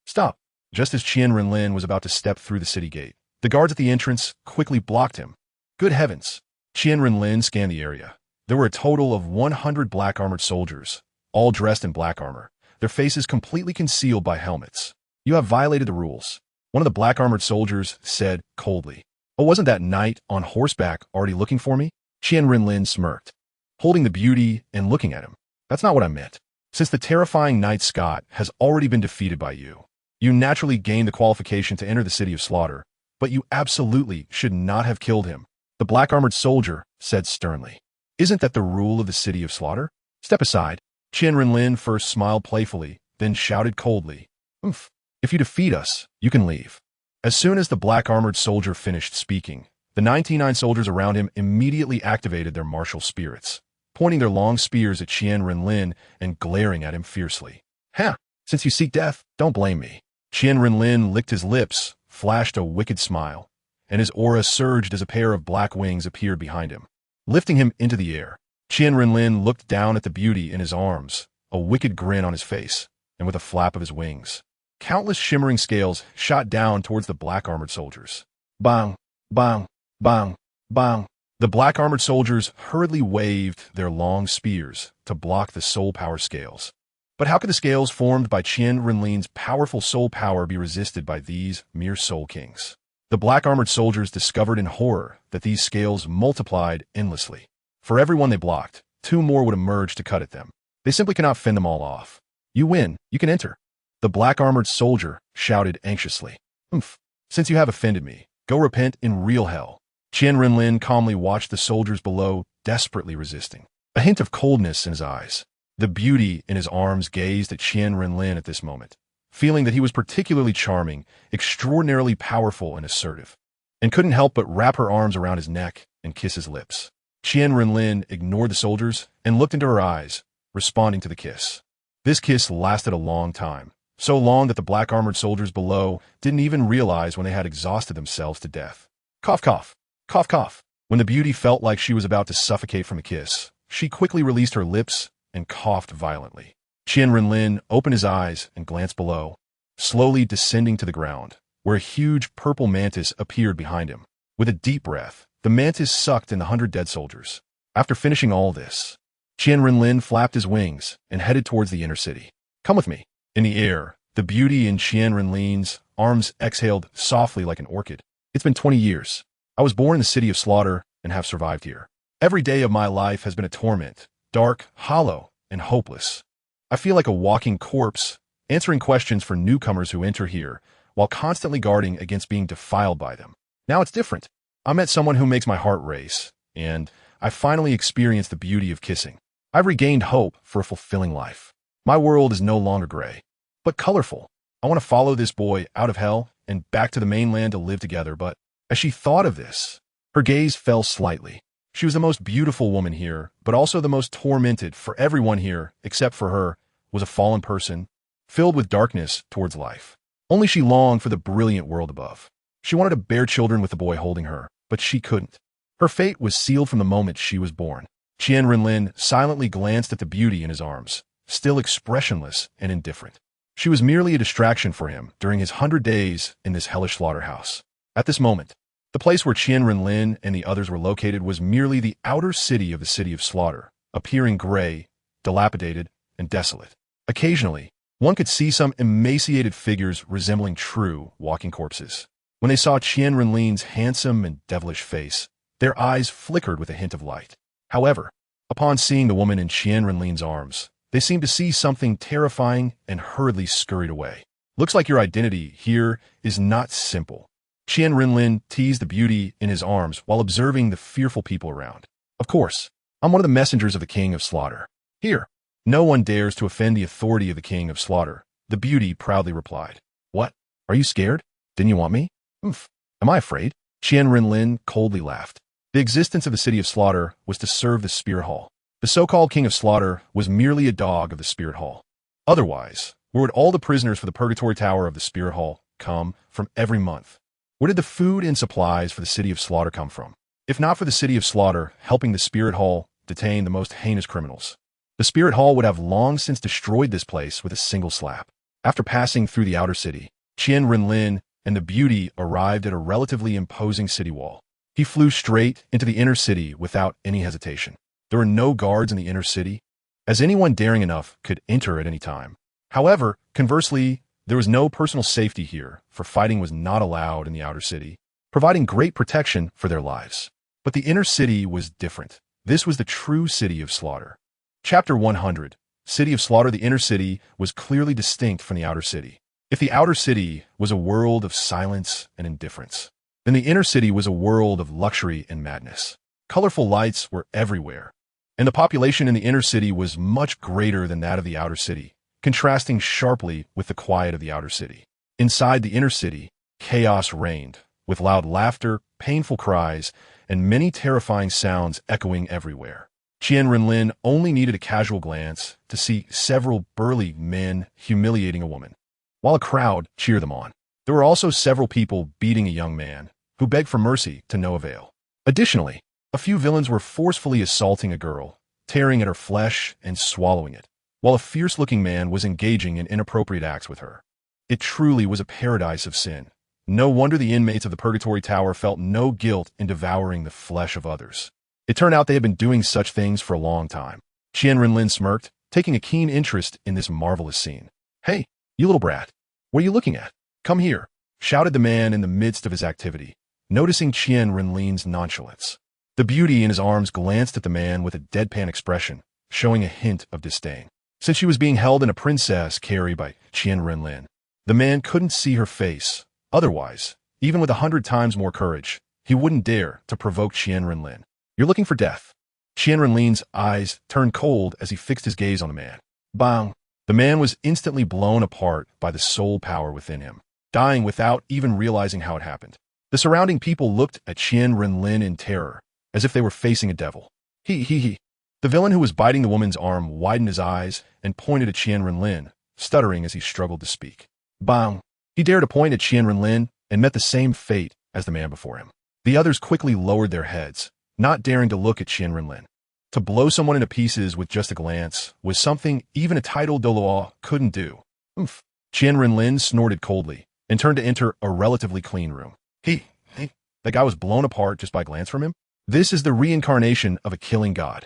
Stop. Just as Qian Renlin was about to step through the city gate, the guards at the entrance quickly blocked him. Good heavens. Qian Renlin scanned the area. There were a total of 100 black-armored soldiers, all dressed in black armor, their faces completely concealed by helmets. You have violated the rules. One of the black-armored soldiers said coldly. Oh, wasn't that knight on horseback already looking for me? Qian Renlin smirked, holding the beauty and looking at him. That's not what I meant. Since the terrifying knight Scott has already been defeated by you, you naturally gained the qualification to enter the City of Slaughter, but you absolutely should not have killed him. The black-armored soldier said sternly. Isn't that the rule of the City of Slaughter? Step aside. Qian Renlin first smiled playfully, then shouted coldly. Oomph. If you defeat us, you can leave. As soon as the black-armored soldier finished speaking, the 99 soldiers around him immediately activated their martial spirits, pointing their long spears at Qian Renlin and glaring at him fiercely. Ha! Since you seek death, don't blame me. Qian Renlin licked his lips, flashed a wicked smile, and his aura surged as a pair of black wings appeared behind him, lifting him into the air. Qian Renlin looked down at the beauty in his arms, a wicked grin on his face. and with a flap of his wings, countless shimmering scales shot down towards the black-armored soldiers. Bang, bang, bang, bang. The black-armored soldiers hurriedly waved their long spears to block the soul power scales. But how could the scales formed by Qian Renlin's powerful soul power be resisted by these mere soul kings? The black-armored soldiers discovered in horror that these scales multiplied endlessly. For every one they blocked, 2 more would emerge to cut at them. They simply cannot fend them all off. You win, you can enter. The black-armored soldier shouted anxiously. Since you have offended me, go repent in real hell. Qian Renlin calmly watched the soldiers below, desperately resisting. A hint of coldness in his eyes. The beauty in his arms gazed at Qian Renlin at this moment, feeling that he was particularly charming, extraordinarily powerful and assertive, and couldn't help but wrap her arms around his neck and kiss his lips. Qian Renlin ignored the soldiers and looked into her eyes, responding to the kiss. This kiss lasted a long time, so long that the black-armored soldiers below didn't even realize when they had exhausted themselves to death. Cough, cough, cough, cough. When the beauty felt like she was about to suffocate from the kiss, she quickly released her lips and coughed violently. Qian Renlin opened his eyes and glanced below, slowly descending to the ground, where a huge purple mantis appeared behind him. With a deep breath, the mantis sucked in the 100 dead soldiers. After finishing all this, Qian Renlin flapped his wings and headed towards the inner city. Come with me. In the air, the beauty in Qian Renlin's arms exhaled softly like an orchid. It's been 20 years. I was born in the city of slaughter and have survived here. Every day of my life has been a torment, dark, hollow, and hopeless. I feel like a walking corpse, answering questions for newcomers who enter here, while constantly guarding against being defiled by them. Now it's different. I met someone who makes my heart race, and I finally experienced the beauty of kissing. I've regained hope for a fulfilling life. My world is no longer gray, but colorful. I want to follow this boy out of hell and back to the mainland to live together, but as she thought of this, her gaze fell slightly. She was the most beautiful woman here, but also the most tormented, for everyone here, except for her, was a fallen person, filled with darkness towards life. Only she longed for the brilliant world above. She wanted to bear children with the boy holding her, but she couldn't. Her fate was sealed from the moment she was born. Qian Renlin silently glanced at the beauty in his arms, still expressionless and indifferent. She was merely a distraction for him during his 100 days in this hellish slaughterhouse. At this moment, the place where Qian Renlin and the others were located was merely the outer city of the city of slaughter, appearing gray, dilapidated, and desolate. Occasionally, one could see some emaciated figures resembling true walking corpses. When they saw Qian Renlin's handsome and devilish face, their eyes flickered with a hint of light. However, upon seeing the woman in Qian Renlin's arms, they seemed to see something terrifying and hurriedly scurried away. Looks like your identity here is not simple. Qian Renlin teased the beauty in his arms while observing the fearful people around. Of course, I'm one of the messengers of the King of Slaughter. Here, no one dares to offend the authority of the King of Slaughter, the beauty proudly replied. What? Are you scared? Didn't you want me? Am I afraid? Qian Renlin coldly laughed. The existence of the city of slaughter was to serve the spirit hall. The so-called King of Slaughter was merely a dog of the spirit hall. Otherwise, where would all the prisoners for the purgatory tower of the spirit hall come from every month? Where did the food and supplies for the city of slaughter come from? If not for the city of slaughter helping the spirit hall detain the most heinous criminals, the spirit hall would have long since destroyed this place with a single slap. After passing through the outer city, Qian Renlin and the beauty arrived at a relatively imposing city wall. He flew straight into the inner city without any hesitation. There were no guards in the inner city, as anyone daring enough could enter at any time. However, conversely, there was no personal safety here, for fighting was not allowed in the outer city, providing great protection for their lives. But the inner city was different. This was the true city of slaughter. Chapter 100. City of Slaughter. The inner city was clearly distinct from the outer city. If the outer city was a world of silence and indifference, then the inner city was a world of luxury and madness. Colorful lights were everywhere, and the population in the inner city was much greater than that of the outer city, contrasting sharply with the quiet of the outer city. Inside the inner city, chaos reigned, with loud laughter, painful cries, and many terrifying sounds echoing everywhere. Qian Renlin only needed a casual glance to see several burly men humiliating a woman, while a crowd cheered them on. There were also several people beating a young man, who begged for mercy to no avail. Additionally, a few villains were forcefully assaulting a girl, tearing at her flesh and swallowing it, while a fierce-looking man was engaging in inappropriate acts with her. It truly was a paradise of sin. No wonder the inmates of the Purgatory Tower felt no guilt in devouring the flesh of others. It turned out they had been doing such things for a long time. Qian Renlin smirked, taking a keen interest in this marvelous scene. "Hey, you little brat. What are you looking at? Come here," shouted the man in the midst of his activity, noticing Qian Renlin's nonchalance. The beauty in his arms glanced at the man with a deadpan expression, showing a hint of disdain. Since she was being held in a princess carry by Qian Renlin, the man couldn't see her face. Otherwise, even with 100 times more courage, he wouldn't dare to provoke Qian Renlin. "You're looking for death." Qian Renlin's eyes turned cold as he fixed his gaze on the man. Bang! The man was instantly blown apart by the soul power within him, dying without even realizing how it happened. The surrounding people looked at Qian Renlin in terror, as if they were facing a devil. He. The villain who was biting the woman's arm widened his eyes and pointed at Qian Renlin, stuttering as he struggled to speak. Bang! He dared to point at Qian Renlin and met the same fate as the man before him. The others quickly lowered their heads, not daring to look at Qian Renlin. To blow someone into pieces with just a glance was something even a titled Douluo couldn't do. Oomph. Qian Renlin snorted coldly and turned to enter a relatively clean room. Hey, that guy was blown apart just by a glance from him? This is the reincarnation of a killing god.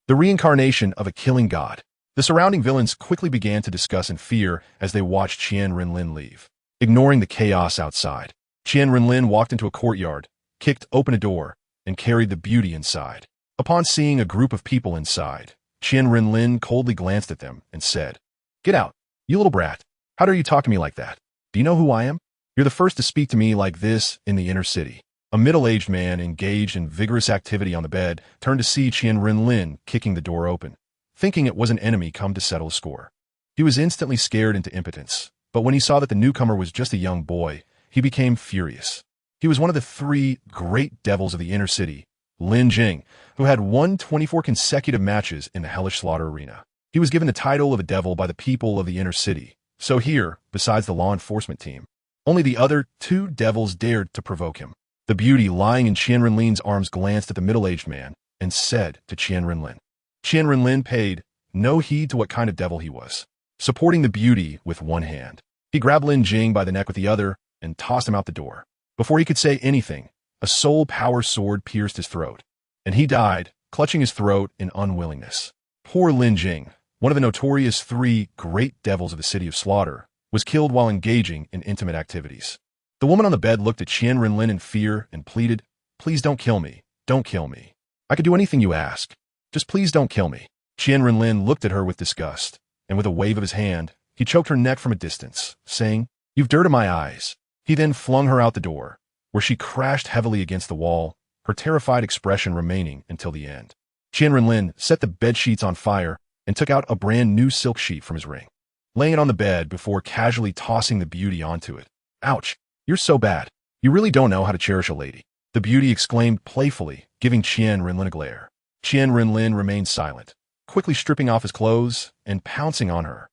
The reincarnation of a killing god. The surrounding villains quickly began to discuss in fear as they watched Qian Renlin leave. Ignoring the chaos outside, Qian Renlin walked into a courtyard, kicked open a door, and carried the beauty inside. Upon seeing a group of people inside, Qian Renlin coldly glanced at them and said, "Get out, you little brat. How dare you talk to me like that? Do you know who I am? You're the first to speak to me like this in the inner city." A middle-aged man engaged in vigorous activity on the bed turned to see Qian Renlin kicking the door open, thinking it was an enemy come to settle a score. He was instantly scared into impotence, but when he saw that the newcomer was just a young boy, he became furious. He was one of the 3 great devils of the inner city, Lin Jing, who had won 24 consecutive matches in the Hellish Slaughter Arena. He was given the title of a devil by the people of the inner city, so here, besides the law enforcement team, only the other 2 devils dared to provoke him. The beauty lying in Qian Renlin's arms glanced at the middle-aged man and said to Qian Renlin. Qian Renlin paid no heed to what kind of devil he was, supporting the beauty with one hand. He grabbed Lin Jing by the neck with the other and tossed him out the door. Before he could say anything, a soul power sword pierced his throat, and he died, clutching his throat in unwillingness. Poor Lin Jing, one of the notorious 3 great devils of the City of Slaughter, was killed while engaging in intimate activities. The woman on the bed looked at Qian Renlin in fear and pleaded, "Please don't kill me. Don't kill me. I could do anything you ask. Just please don't kill me." Qian Renlin looked at her with disgust, and with a wave of his hand, he choked her neck from a distance, saying, "You've dirt in my eyes." He then flung her out the door, where she crashed heavily against the wall, her terrified expression remaining until the end. Qian Renlin set the bed sheets on fire and took out a brand new silk sheet from his ring, laying it on the bed before casually tossing the beauty onto it. "Ouch, you're so bad. You really don't know how to cherish a lady," the beauty exclaimed playfully, giving Qian Renlin a glare. Qian Renlin remained silent, quickly stripping off his clothes and pouncing on her.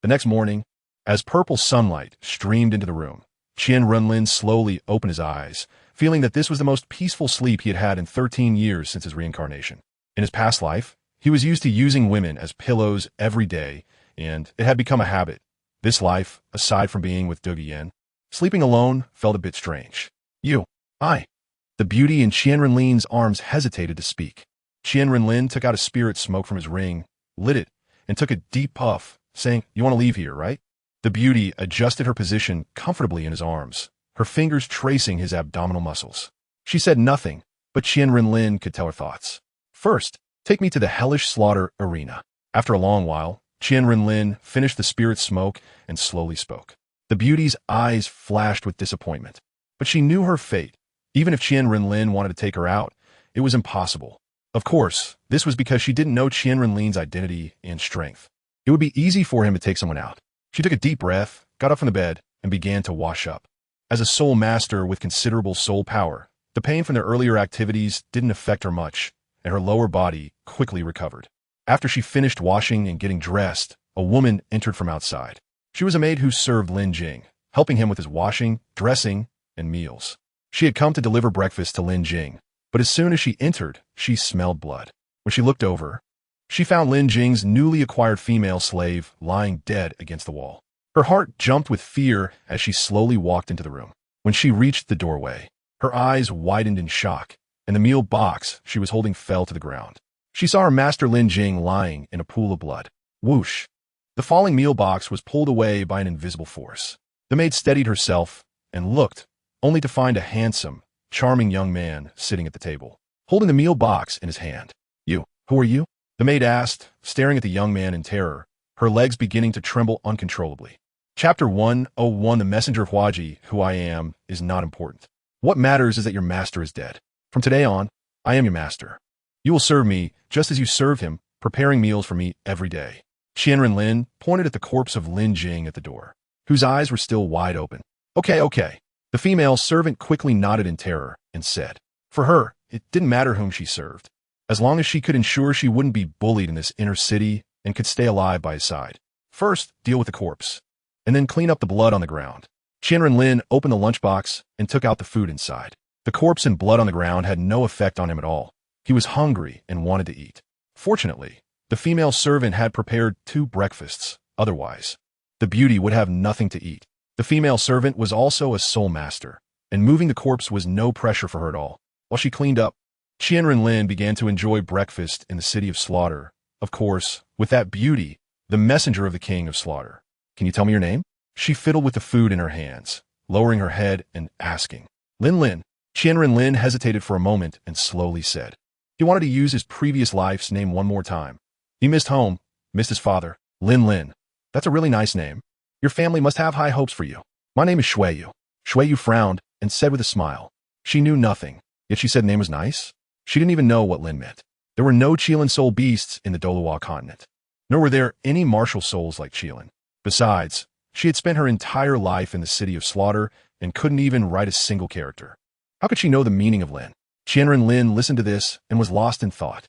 The next morning, as purple sunlight streamed into the room, Qian Renlin slowly opened his eyes, feeling that this was the most peaceful sleep he had had in 13 years since his reincarnation. In his past life, he was used to using women as pillows every day, and it had become a habit. This life, aside from being with Douluo, sleeping alone felt a bit strange. I. The beauty in Qian Renlin's arms hesitated to speak. Qian Renlin took out a spirit smoke from his ring, lit it, and took a deep puff, saying, "You want to leave here, right?" The beauty adjusted her position comfortably in his arms, her fingers tracing his abdominal muscles. She said nothing, but Qian Renlin could tell her thoughts. "First, take me to the Hellish Slaughter Arena." After a long while, Qian Renlin finished the spirit smoke and slowly spoke. The beauty's eyes flashed with disappointment, but she knew her fate. Even if Qian Renlin wanted to take her out, it was impossible. Of course, this was because she didn't know Qian Renlin's identity and strength. It would be easy for him to take someone out. She took a deep breath, got up from the bed, and began to wash up. As a soul master with considerable soul power, the pain from their earlier activities didn't affect her much, and her lower body quickly recovered. After she finished washing and getting dressed, a woman entered from outside. She was a maid who served Lin Jing, helping him with his washing, dressing, and meals. She had come to deliver breakfast to Lin Jing, but as soon as she entered, she smelled blood. When she looked over, she found Lin Jing's newly acquired female slave lying dead against the wall. Her heart jumped with fear as she slowly walked into the room. When she reached the doorway, her eyes widened in shock, and the meal box she was holding fell to the ground. She saw her master Lin Jing lying in a pool of blood. Whoosh! The falling meal box was pulled away by an invisible force. The maid steadied herself and looked, only to find a handsome, charming young man sitting at the table, holding the meal box in his hand. "You, who are you?" the maid asked, staring at the young man in terror, her legs beginning to tremble uncontrollably. Chapter 101 The Messenger of Huaji, who I am, is not important. What matters is that your master is dead. From today on, I am your master. You will serve me just as you served him, preparing meals for me every day. QianRenlin pointed at the corpse of Lin Jing at the door, whose eyes were still wide open. Okay. The female servant quickly nodded in terror and said, for her, it didn't matter whom she served, as long as she could ensure she wouldn't be bullied in this inner city and could stay alive by his side. First, deal with the corpse, and then clean up the blood on the ground. QianRenlin opened the lunchbox and took out the food inside. The corpse and blood on the ground had no effect on him at all. He was hungry and wanted to eat. Fortunately, the female servant had prepared 2 breakfasts. Otherwise, the beauty would have nothing to eat. The female servant was also a soul master, and moving the corpse was no pressure for her at all. While she cleaned up, QianRenlin began to enjoy breakfast in the city of slaughter. Of course, with that beauty, the messenger of the king of slaughter. "Can you tell me your name?" She fiddled with the food in her hands, lowering her head and asking. "Lin." QianRenlin hesitated for a moment and slowly said. He wanted to use his previous life's name one more time. He missed home, missed his father. Lin. That's a really nice name. Your family must have high hopes for you. My name is Shueyu. Shueyu frowned and said with a smile. She knew nothing, yet she said name was nice. She didn't even know what Lin meant. There were no Qian soul beasts in the Douluo continent, nor were there any martial souls like Qian. Besides, she had spent her entire life in the city of slaughter and couldn't even write a single character. How could she know the meaning of Lin? QianRenlin listened to this and was lost in thought.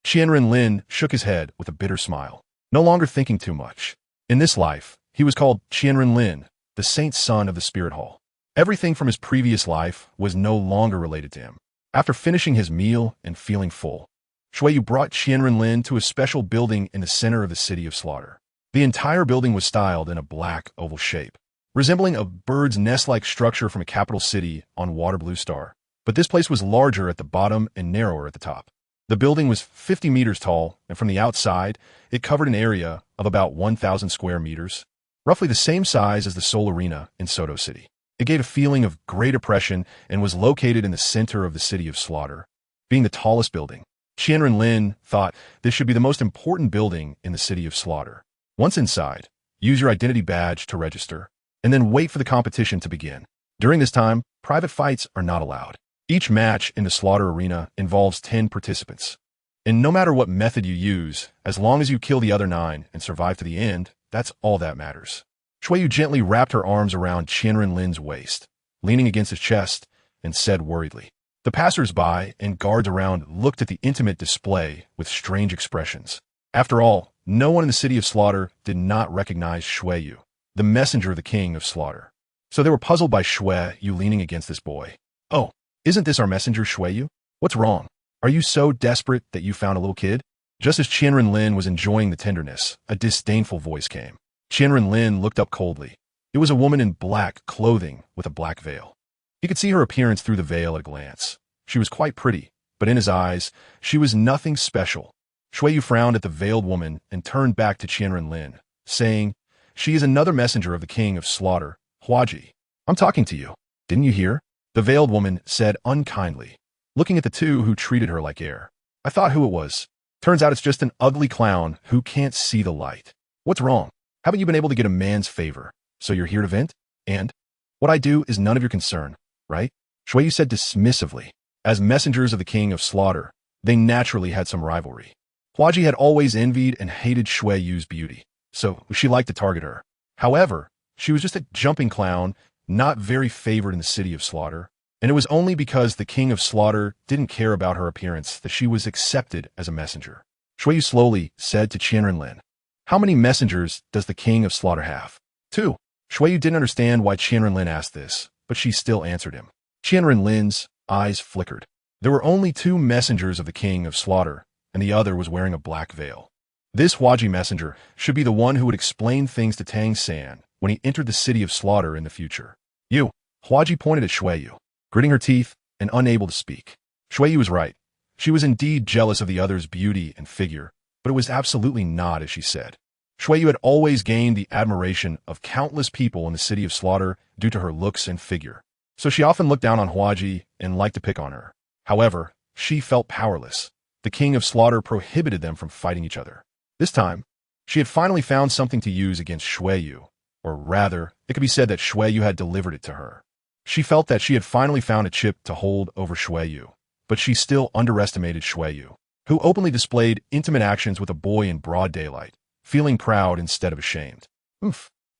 QianRenlin shook his head with a bitter smile, no longer thinking too much. In this life, he was called Qian-Renlin, the saint son of the spirit hall. Everything from his previous life was no longer related to him. After finishing his meal and feeling full, Shueyu brought Qian-Renlin to a special building in the center of the city of slaughter. The entire building was styled in a black oval shape, resembling a bird's nest-like structure from a capital city on water blue star. But this place was larger at the bottom and narrower at the top. The building was 50 meters tall, and from the outside, it covered an area of about 1,000 square meters, roughly the same size as the Seoul Arena in Soto City. It gave a feeling of great oppression and was located in the center of the city of slaughter. Being the tallest building, QianRenlin thought this should be the most important building in the city of slaughter. Once inside, use your identity badge to register, and then wait for the competition to begin. During this time, private fights are not allowed. Each match in the slaughter arena involves 10 participants. And no matter what method you use, as long as you kill the other 9 and survive to the end, that's all that matters. Shueyu gently wrapped her arms around QianRenlin's waist, leaning against his chest, and said worriedly. The passers-by and guards around looked at the intimate display with strange expressions. After all, no one in the city of slaughter did not recognize Shueyu, the messenger of the king of slaughter. So they were puzzled by Shueyu leaning against this boy. Oh, isn't this our messenger Shueyu? What's wrong? Are you so desperate that you found a little kid? Just as QianRenlin was enjoying the tenderness, a disdainful voice came. QianRenlin looked up coldly. It was a woman in black clothing with a black veil. He could see her appearance through the veil at a glance. She was quite pretty, but in his eyes, she was nothing special. Shueyu frowned at the veiled woman and turned back to QianRenlin, saying, She is another messenger of the king of slaughter, Huaji. I'm talking to you. Didn't you hear? The veiled woman said unkindly, looking at the two who treated her like air. I thought who it was. Turns out it's just an ugly clown who can't see the light. What's wrong? Haven't you been able to get a man's favor? So you're here to vent? And? What I do is none of your concern, right? Shueyu said dismissively. As messengers of the king of slaughter, they naturally had some rivalry. Huaji had always envied and hated Shueyu's beauty, so she liked to target her. However, she was just a jumping clown, not very favored in the city of slaughter, and it was only because the king of slaughter didn't care about her appearance that she was accepted as a messenger. Shueyu slowly said to QianRenlin, How many messengers does the king of slaughter have? 2. Shueyu didn't understand why QianRenlin asked this, but she still answered him. QianRenlin's eyes flickered. There were only 2 messengers of the king of slaughter, and the other was wearing a black veil. This Huaji messenger should be the one who would explain things to Tang San when he entered the city of slaughter in the future. You, Huaji pointed at Shuiyu, gritting her teeth and unable to speak. Shuiyu was right. She was indeed jealous of the other's beauty and figure, but it was absolutely not as she said. Shuiyu had always gained the admiration of countless people in the city of slaughter due to her looks and figure, so she often looked down on Huaji and liked to pick on her. However, she felt powerless. The king of slaughter prohibited them from fighting each other. This time, she had finally found something to use against Shuiyu, or rather, it could be said that Shuiyu had delivered it to her. She felt that she had finally found a chip to hold over Shuiyu, but she still underestimated Shuiyu, who openly displayed intimate actions with a boy in broad daylight, feeling proud instead of ashamed.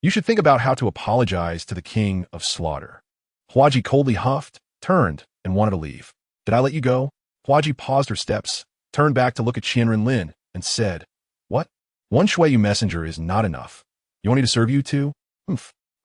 You should think about how to apologize to the king of slaughter. Huaji coldly huffed, turned, and wanted to leave. Did I let you go? Huaji paused her steps, turned back to look at Qian Renlin, and said, What? One Shuiyu messenger is not enough. You want me to serve you too?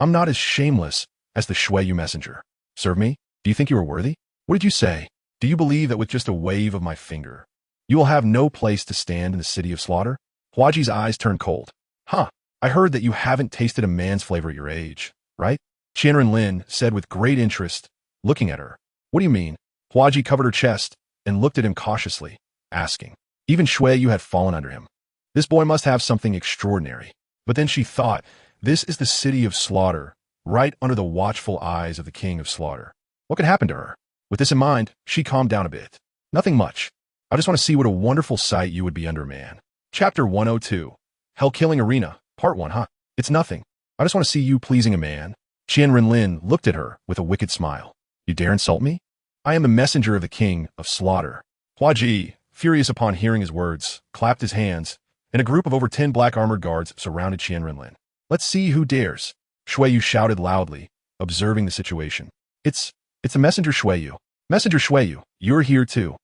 I'm not as shameless as the Shuiyu messenger. Serve me? Do you think you are worthy? What did you say? Do you believe that with just a wave of my finger, you will have no place to stand in the city of slaughter? Huaji's eyes turned cold. I heard that you haven't tasted a man's flavor at your age, right? Qian Renlin said with great interest, looking at her. What do you mean? Huaji covered her chest and looked at him cautiously, asking. Even Shuiyu had fallen under him. This boy must have something extraordinary. But then she thought, this is the city of slaughter, right under the watchful eyes of the king of slaughter. What could happen to her? With this in mind, she calmed down a bit. Nothing much. I just want to see what a wonderful sight you would be under, man. Chapter 102. Hell Killing Arena, Part 1, It's nothing. I just want to see you pleasing a man. Qian Renlin looked at her with a wicked smile. You dare insult me? I am the messenger of the king of slaughter. Huaji, furious upon hearing his words, clapped his hands, and a group of over 10 black armored guards surrounded Qian Renlin. Let's see who dares. Shuiyu shouted loudly, observing the situation. It's a messenger Shuiyu. Messenger Shuiyu, you're here too.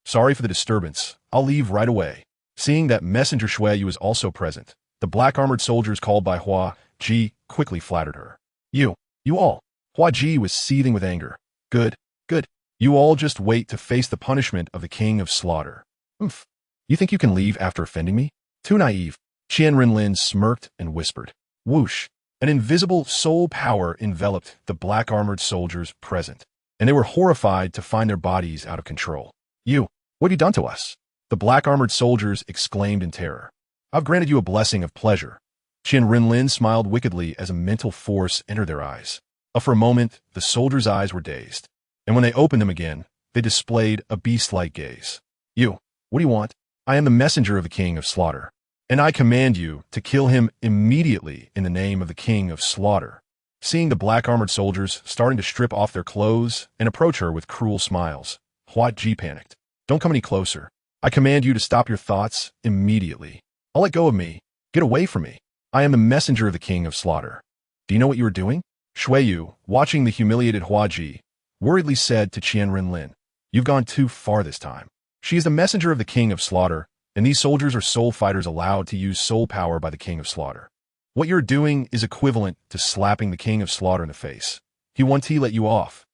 Sorry for the disturbance. I'll leave right away. Seeing that Messenger Shuiyu was also present, the black armored soldiers called by Huaji quickly flattered her. You all. Huaji was seething with anger. Good. You all just wait to face the punishment of the king of slaughter. You think you can leave after offending me? Too naive. Qian Renlin smirked and whispered. Whoosh. An invisible soul power enveloped the black armored soldiers present, and they were horrified to find their bodies out of control. What have you done to us? The black armored soldiers exclaimed in terror. I've granted you a blessing of pleasure. Qian Renlin smiled wickedly as a mental force entered their eyes. For a moment, the soldiers' eyes were dazed, and when they opened them again, they displayed a beast-like gaze. What do you want? I am the messenger of the king of slaughter, and I command you to kill him immediately in the name of the king of slaughter. Seeing the black armored soldiers starting to strip off their clothes and approach her with cruel smiles, Huaji panicked. Don't come any closer. I command you to stop your thoughts immediately. I'll let go of me. Get away from me. I am the messenger of the king of slaughter. Do you know what you are doing? Shuiyu, watching the humiliated Huaji, worriedly said to Qian Renlin, You've gone too far this time. She is the messenger of the king of slaughter, and these soldiers are soul fighters allowed to use soul power by the king of slaughter. What you're doing is equivalent to slapping the king of slaughter in the face. He won't let you off.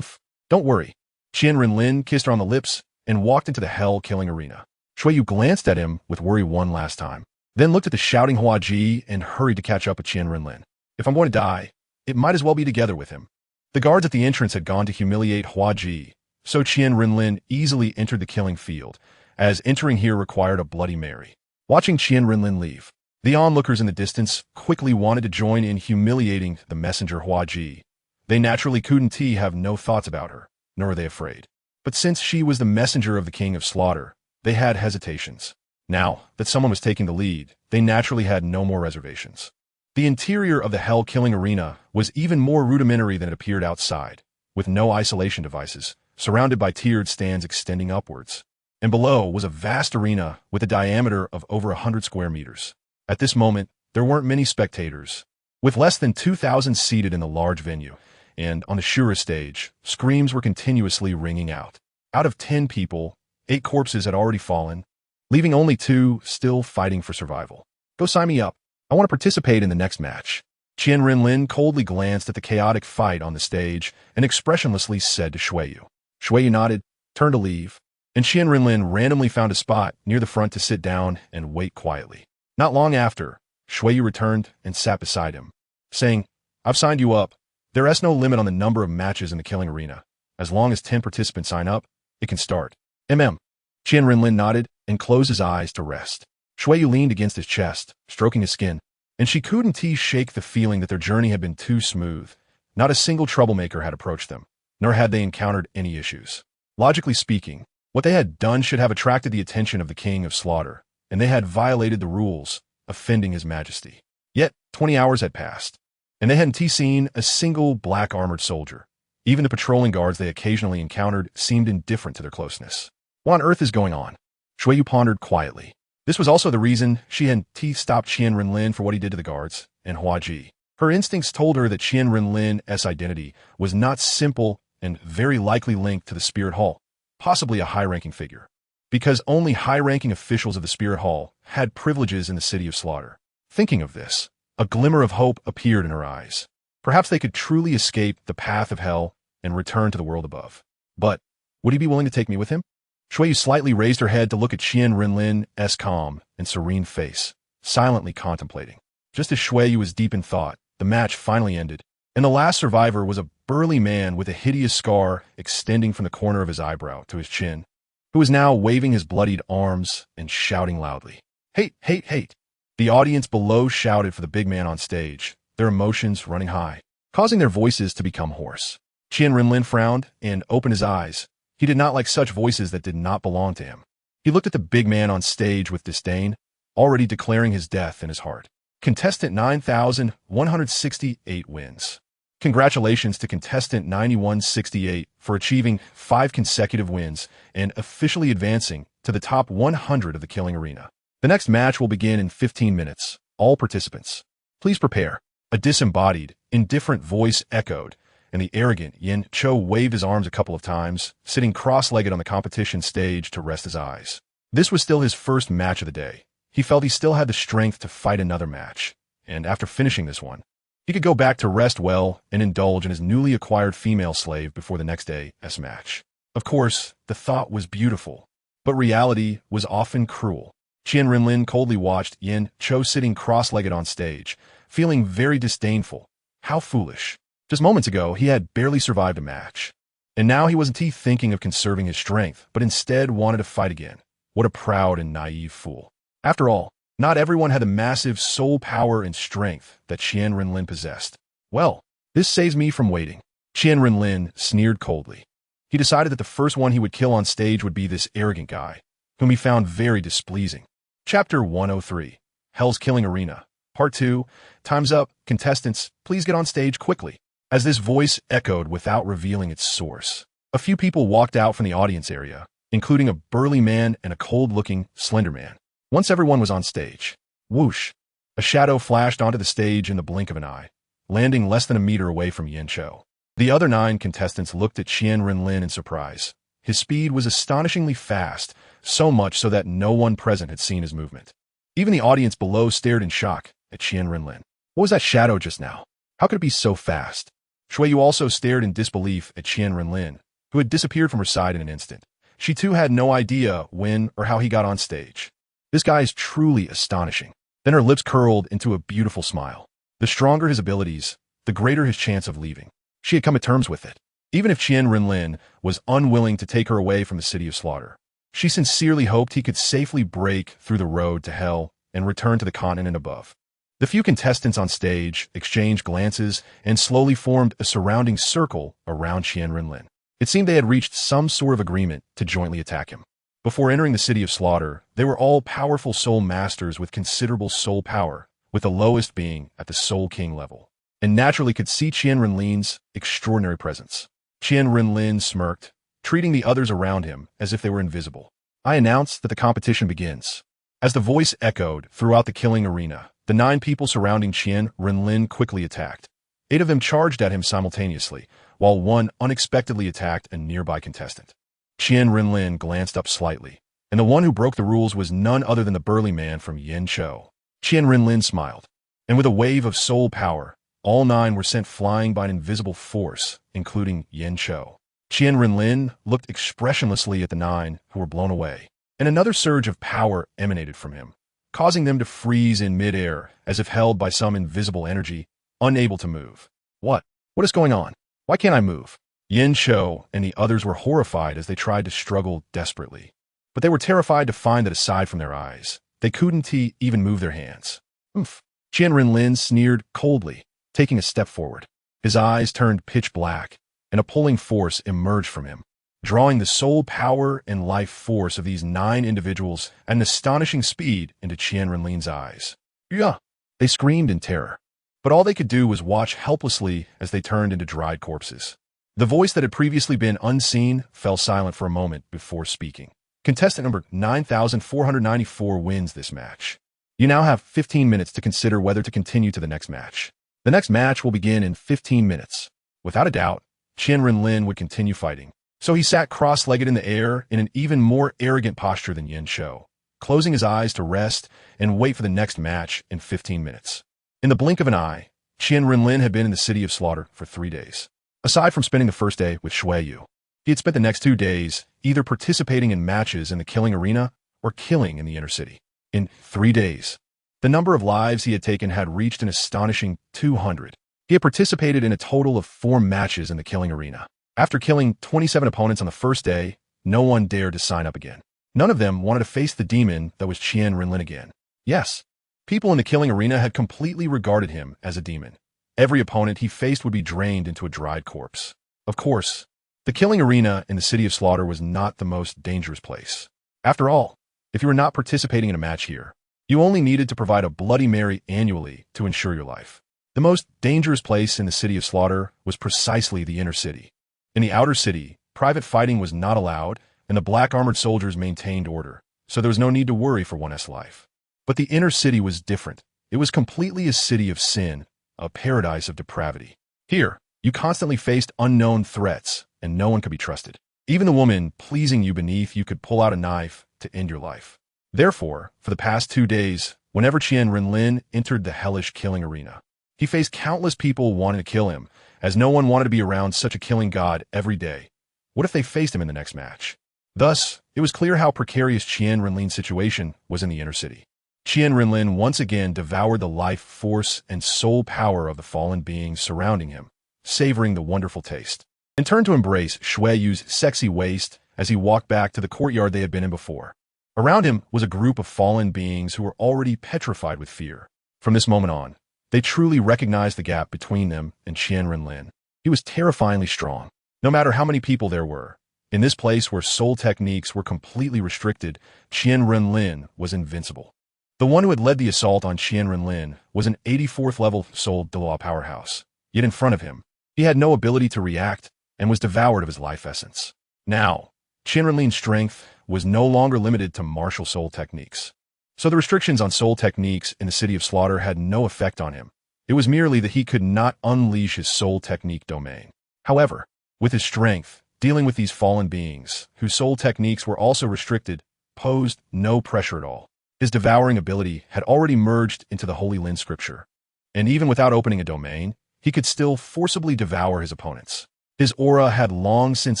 Don't worry. Qian Renlin kissed her on the lips and walked into the hell-killing arena. Shuiyu glanced at him with worry one last time, then looked at the shouting Huaji and hurried to catch up with Qian Renlin. If I'm going to die, it might as well be together with him. The guards at the entrance had gone to humiliate Huaji, so Qian Renlin easily entered the killing field, as entering here required a Bloody Mary. Watching Qian Renlin leave, the onlookers in the distance quickly wanted to join in humiliating the messenger Huaji. They naturally couldn't have no thoughts about her, nor were they afraid. But since she was the messenger of the king of slaughter, they had hesitations. Now that someone was taking the lead, they naturally had no more reservations. The interior of the hell-killing arena was even more rudimentary than it appeared outside, with no isolation devices, surrounded by tiered stands extending upwards. And below was a vast arena with a diameter of over 100 square meters. At this moment, there weren't many spectators, with less than 2,000 seated in the large venue, and on the Shura stage, screams were continuously ringing out. Out of 10 people, 8 corpses had already fallen, leaving only 2 still fighting for survival. Go sign me up. I want to participate in the next match. Qian Renlin coldly glanced at the chaotic fight on the stage and expressionlessly said to Shuiyu. Shuiyu nodded, turned to leave, and Qian Renlin randomly found a spot near the front to sit down and wait quietly. Not long after, Shuiyu returned and sat beside him, saying, "I've signed you up. There is no limit on the number of matches in the killing arena. As long as 10 participants sign up, it can start." Qian Renlin nodded and closed his eyes to rest. Shuiyu leaned against his chest, stroking his skin, and she couldn't shake the feeling that their journey had been too smooth. Not a single troublemaker had approached them, nor had they encountered any issues. Logically speaking, what they had done should have attracted the attention of the King of Slaughter, and they had violated the rules, offending His Majesty. Yet, 20 hours had passed, and they hadn't seen a single black-armored soldier. Even the patrolling guards they occasionally encountered seemed indifferent to their closeness. What on earth is going on? Shuiyu pondered quietly. This was also the reason she hadn't stopped Qian Renlin for what he did to the guards and Huaji. Her instincts told her that Qian Renlin's identity was not simple and very likely linked to the Spirit Hall, possibly a high-ranking figure. Because only high-ranking officials of the Spirit Hall had privileges in the City of Slaughter. Thinking of this, a glimmer of hope appeared in her eyes. Perhaps they could truly escape the path of hell and return to the world above. But would he be willing to take me with him? Shuiyu slightly raised her head to look at Qian Renlin's calm and serene face, silently contemplating. Just as Shuiyu was deep in thought, the match finally ended, and the last survivor was a burly man with a hideous scar extending from the corner of his eyebrow to his chin, who was now waving his bloodied arms and shouting loudly, "Hate, hate, hate!" The audience below shouted for the big man on stage, their emotions running high, causing their voices to become hoarse. Qian Renlin frowned and opened his eyes. He did not like such voices that did not belong to him. He looked at the big man on stage with disdain, already declaring his death in his heart. Contestant 9168 wins. Congratulations to Contestant 9168 for achieving 5 consecutive wins and officially advancing to the top 100 of the killing arena. The next match will begin in 15 minutes. All participants, please prepare. A disembodied, indifferent voice echoed, and the arrogant Yin Cho waved his arms a couple of times, sitting cross-legged on the competition stage to rest his eyes. This was still his first match of the day. He felt he still had the strength to fight another match, and after finishing this one, he could go back to rest well and indulge in his newly acquired female slave before the next day's match. Of course, the thought was beautiful, but reality was often cruel. Qian Renlin coldly watched Yin Cho sitting cross-legged on stage, feeling very disdainful. How foolish. Just moments ago, he had barely survived a match. And now he wasn't thinking of conserving his strength, but instead wanted to fight again. What a proud and naive fool. After all, not everyone had the massive soul power and strength that Qian Renlin possessed. Well, this saves me from waiting. Qian Renlin sneered coldly. He decided that the first one he would kill on stage would be this arrogant guy, whom he found very displeasing. Chapter 103, Hell's Killing Arena. Part 2, Time's up. Contestants, please get on stage quickly. As this voice echoed without revealing its source, a few people walked out from the audience area, including a burly man and a cold-looking, slender man. Once everyone was on stage, whoosh, a shadow flashed onto the stage in the blink of an eye, landing less than a meter away from Yin Cho. The other 9 contestants looked at Qian Renlin in surprise. His speed was astonishingly fast, so much so that no one present had seen his movement. Even the audience below stared in shock at Qian Renlin. What was that shadow just now? How could it be so fast? Shuiyu also stared in disbelief at Qian Renlin, who had disappeared from her side in an instant. She too had no idea when or how he got on stage. This guy is truly astonishing. Then her lips curled into a beautiful smile. The stronger his abilities, the greater his chance of leaving. She had come to terms with it. Even if Qian Renlin was unwilling to take her away from the City of Slaughter, she sincerely hoped he could safely break through the road to hell and return to the continent above. The few contestants on stage exchanged glances and slowly formed a surrounding circle around Qian Renlin. It seemed they had reached some sort of agreement to jointly attack him. Before entering the City of Slaughter, they were all powerful soul masters with considerable soul power, with the lowest being at the Soul King level, and naturally could see Qian Renlin's extraordinary presence. Qian Renlin smirked, treating the others around him as if they were invisible. I announce that the competition begins. As the voice echoed throughout the killing arena, the 9 people surrounding Qian Renlin quickly attacked. 8 of them charged at him simultaneously, while 1 unexpectedly attacked a nearby contestant. Qian Renlin glanced up slightly, and the one who broke the rules was none other than the burly man from Yin Cho. Qian Renlin smiled, and with a wave of soul power, all 9 were sent flying by an invisible force, including Yin Cho. Qian Renlin looked expressionlessly at the 9 who were blown away, and another surge of power emanated from him, causing them to freeze in midair as if held by some invisible energy, unable to move. What? What is going on? Why can't I move? Yin Shou and the others were horrified as they tried to struggle desperately. But they were terrified to find that aside from their eyes, they couldn't even move their hands. Oomph. Qian Renlin sneered coldly, taking a step forward. His eyes turned pitch black, and a pulling force emerged from him, drawing the soul power and life force of these 9 individuals at an astonishing speed into Qian Renlin's eyes. Yeah! They screamed in terror. But all they could do was watch helplessly as they turned into dried corpses. The voice that had previously been unseen fell silent for a moment before speaking. Contestant number 9494 wins this match. You now have 15 minutes to consider whether to continue to the next match. The next match will begin in 15 minutes. Without a doubt, Qian Renlin would continue fighting. So he sat cross-legged in the air in an even more arrogant posture than Yin Shou, closing his eyes to rest and wait for the next match in 15 minutes. In the blink of an eye, Qian Renlin had been in the City of Slaughter for 3 days. Aside from spending the first day with Shui Yu, he had spent the next 2 days either participating in matches in the killing arena or killing in the inner city. In 3 days, the number of lives he had taken had reached an astonishing 200. He had participated in a total of 4 matches in the killing arena. After killing 27 opponents on the first day, no one dared to sign up again. None of them wanted to face the demon that was Qian Renlin again. Yes, people in the killing arena had completely regarded him as a demon. Every opponent he faced would be drained into a dried corpse. Of course, the killing arena in the City of Slaughter was not the most dangerous place. After all, if you were not participating in a match here, you only needed to provide a Bloody Mary annually to ensure your life. The most dangerous place in the City of Slaughter was precisely the inner city. In the outer city, private fighting was not allowed, and the black armored soldiers maintained order, so there was no need to worry for one's life. But the inner city was different. It was completely a city of sin, a paradise of depravity. Here, you constantly faced unknown threats, and no one could be trusted. Even the woman pleasing you beneath you could pull out a knife to end your life. Therefore, for the past 2 days, whenever Qian Renlin entered the hellish killing arena, he faced countless people wanting to kill him, as no one wanted to be around such a killing god every day. What if they faced him in the next match? Thus, it was clear how precarious Qian Renlin's situation was in the inner city. Qian Renlin once again devoured the life force and soul power of the fallen beings surrounding him, savoring the wonderful taste, and turned to embrace Shui Yu's sexy waist as he walked back to the courtyard they had been in before. Around him was a group of fallen beings who were already petrified with fear. From this moment on, they truly recognized the gap between them and Qian Renlin. He was terrifyingly strong, no matter how many people there were. In this place where soul techniques were completely restricted, Qian Renlin was invincible. The one who had led the assault on Qian Renlin was an 84th level soul Douluo powerhouse. Yet in front of him, he had no ability to react and was devoured of his life essence. Now, Qian Renlin's strength was no longer limited to martial soul techniques. So the restrictions on soul techniques in the City of Slaughter had no effect on him. It was merely that he could not unleash his soul technique domain. However, with his strength, dealing with these fallen beings, whose soul techniques were also restricted, posed no pressure at all. His devouring ability had already merged into the Holy Lin scripture, and even without opening a domain, he could still forcibly devour his opponents. His aura had long since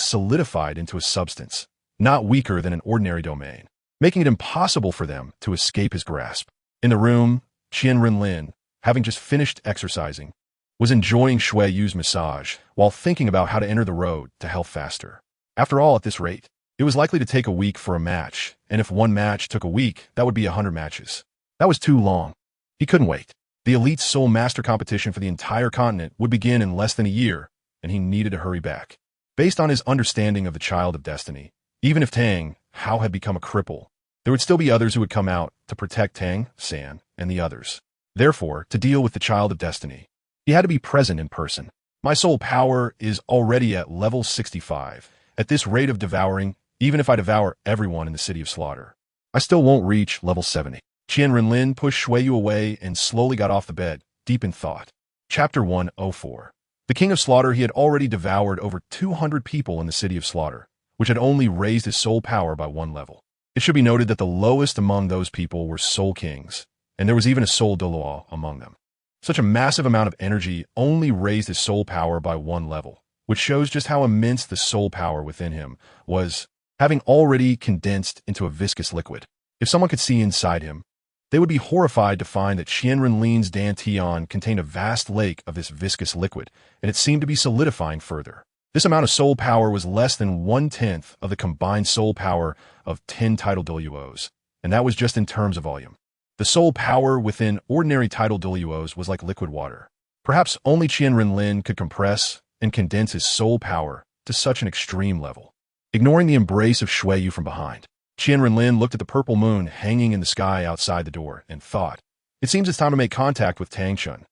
solidified into a substance, not weaker than an ordinary domain, making it impossible for them to escape his grasp. In the room, Qian Renlin, having just finished exercising, was enjoying Shui Yu's massage while thinking about how to enter the road to health faster. After all, at this rate, it was likely to take a week for a match, and if one match took a week, that would be 100 matches. That was too long. He couldn't wait. The Elite Soul Master competition for the entire continent would begin in less than a year, and he needed to hurry back. Based on his understanding of the Child of Destiny, even if Tang Hao had become a cripple, there would still be others who would come out to protect Tang San and the others. Therefore, to deal with the Child of Destiny, he had to be present in person. My soul power is already at level 65. At this rate of devouring, even if I devour everyone in the City of Slaughter, I still won't reach level 70. Qian Renlin pushed Shui Yu away and slowly got off the bed, deep in thought. Chapter 104. The King of Slaughter. He had already devoured over 200 people in the City of Slaughter, which had only raised his soul power by 1 level. It should be noted that the lowest among those people were soul kings, and there was even a soul Douluo among them. Such a massive amount of energy only raised his soul power by 1 level, which shows just how immense the soul power within him was, having already condensed into a viscous liquid. If someone could see inside him, they would be horrified to find that Qian Renlin's dantian contained a vast lake of this viscous liquid, and it seemed to be solidifying further. This amount of soul power was less than 1/10 of the combined soul power of 10 tidal Douluos, and that was just in terms of volume. The soul power within ordinary tidal Douluos was like liquid water. Perhaps only Qian Renlin could compress and condense his soul power to such an extreme level. Ignoring the embrace of Shuiyu from behind, Qian Renlin looked at the purple moon hanging in the sky outside the door and thought, "It seems it's time to make contact with Tang San."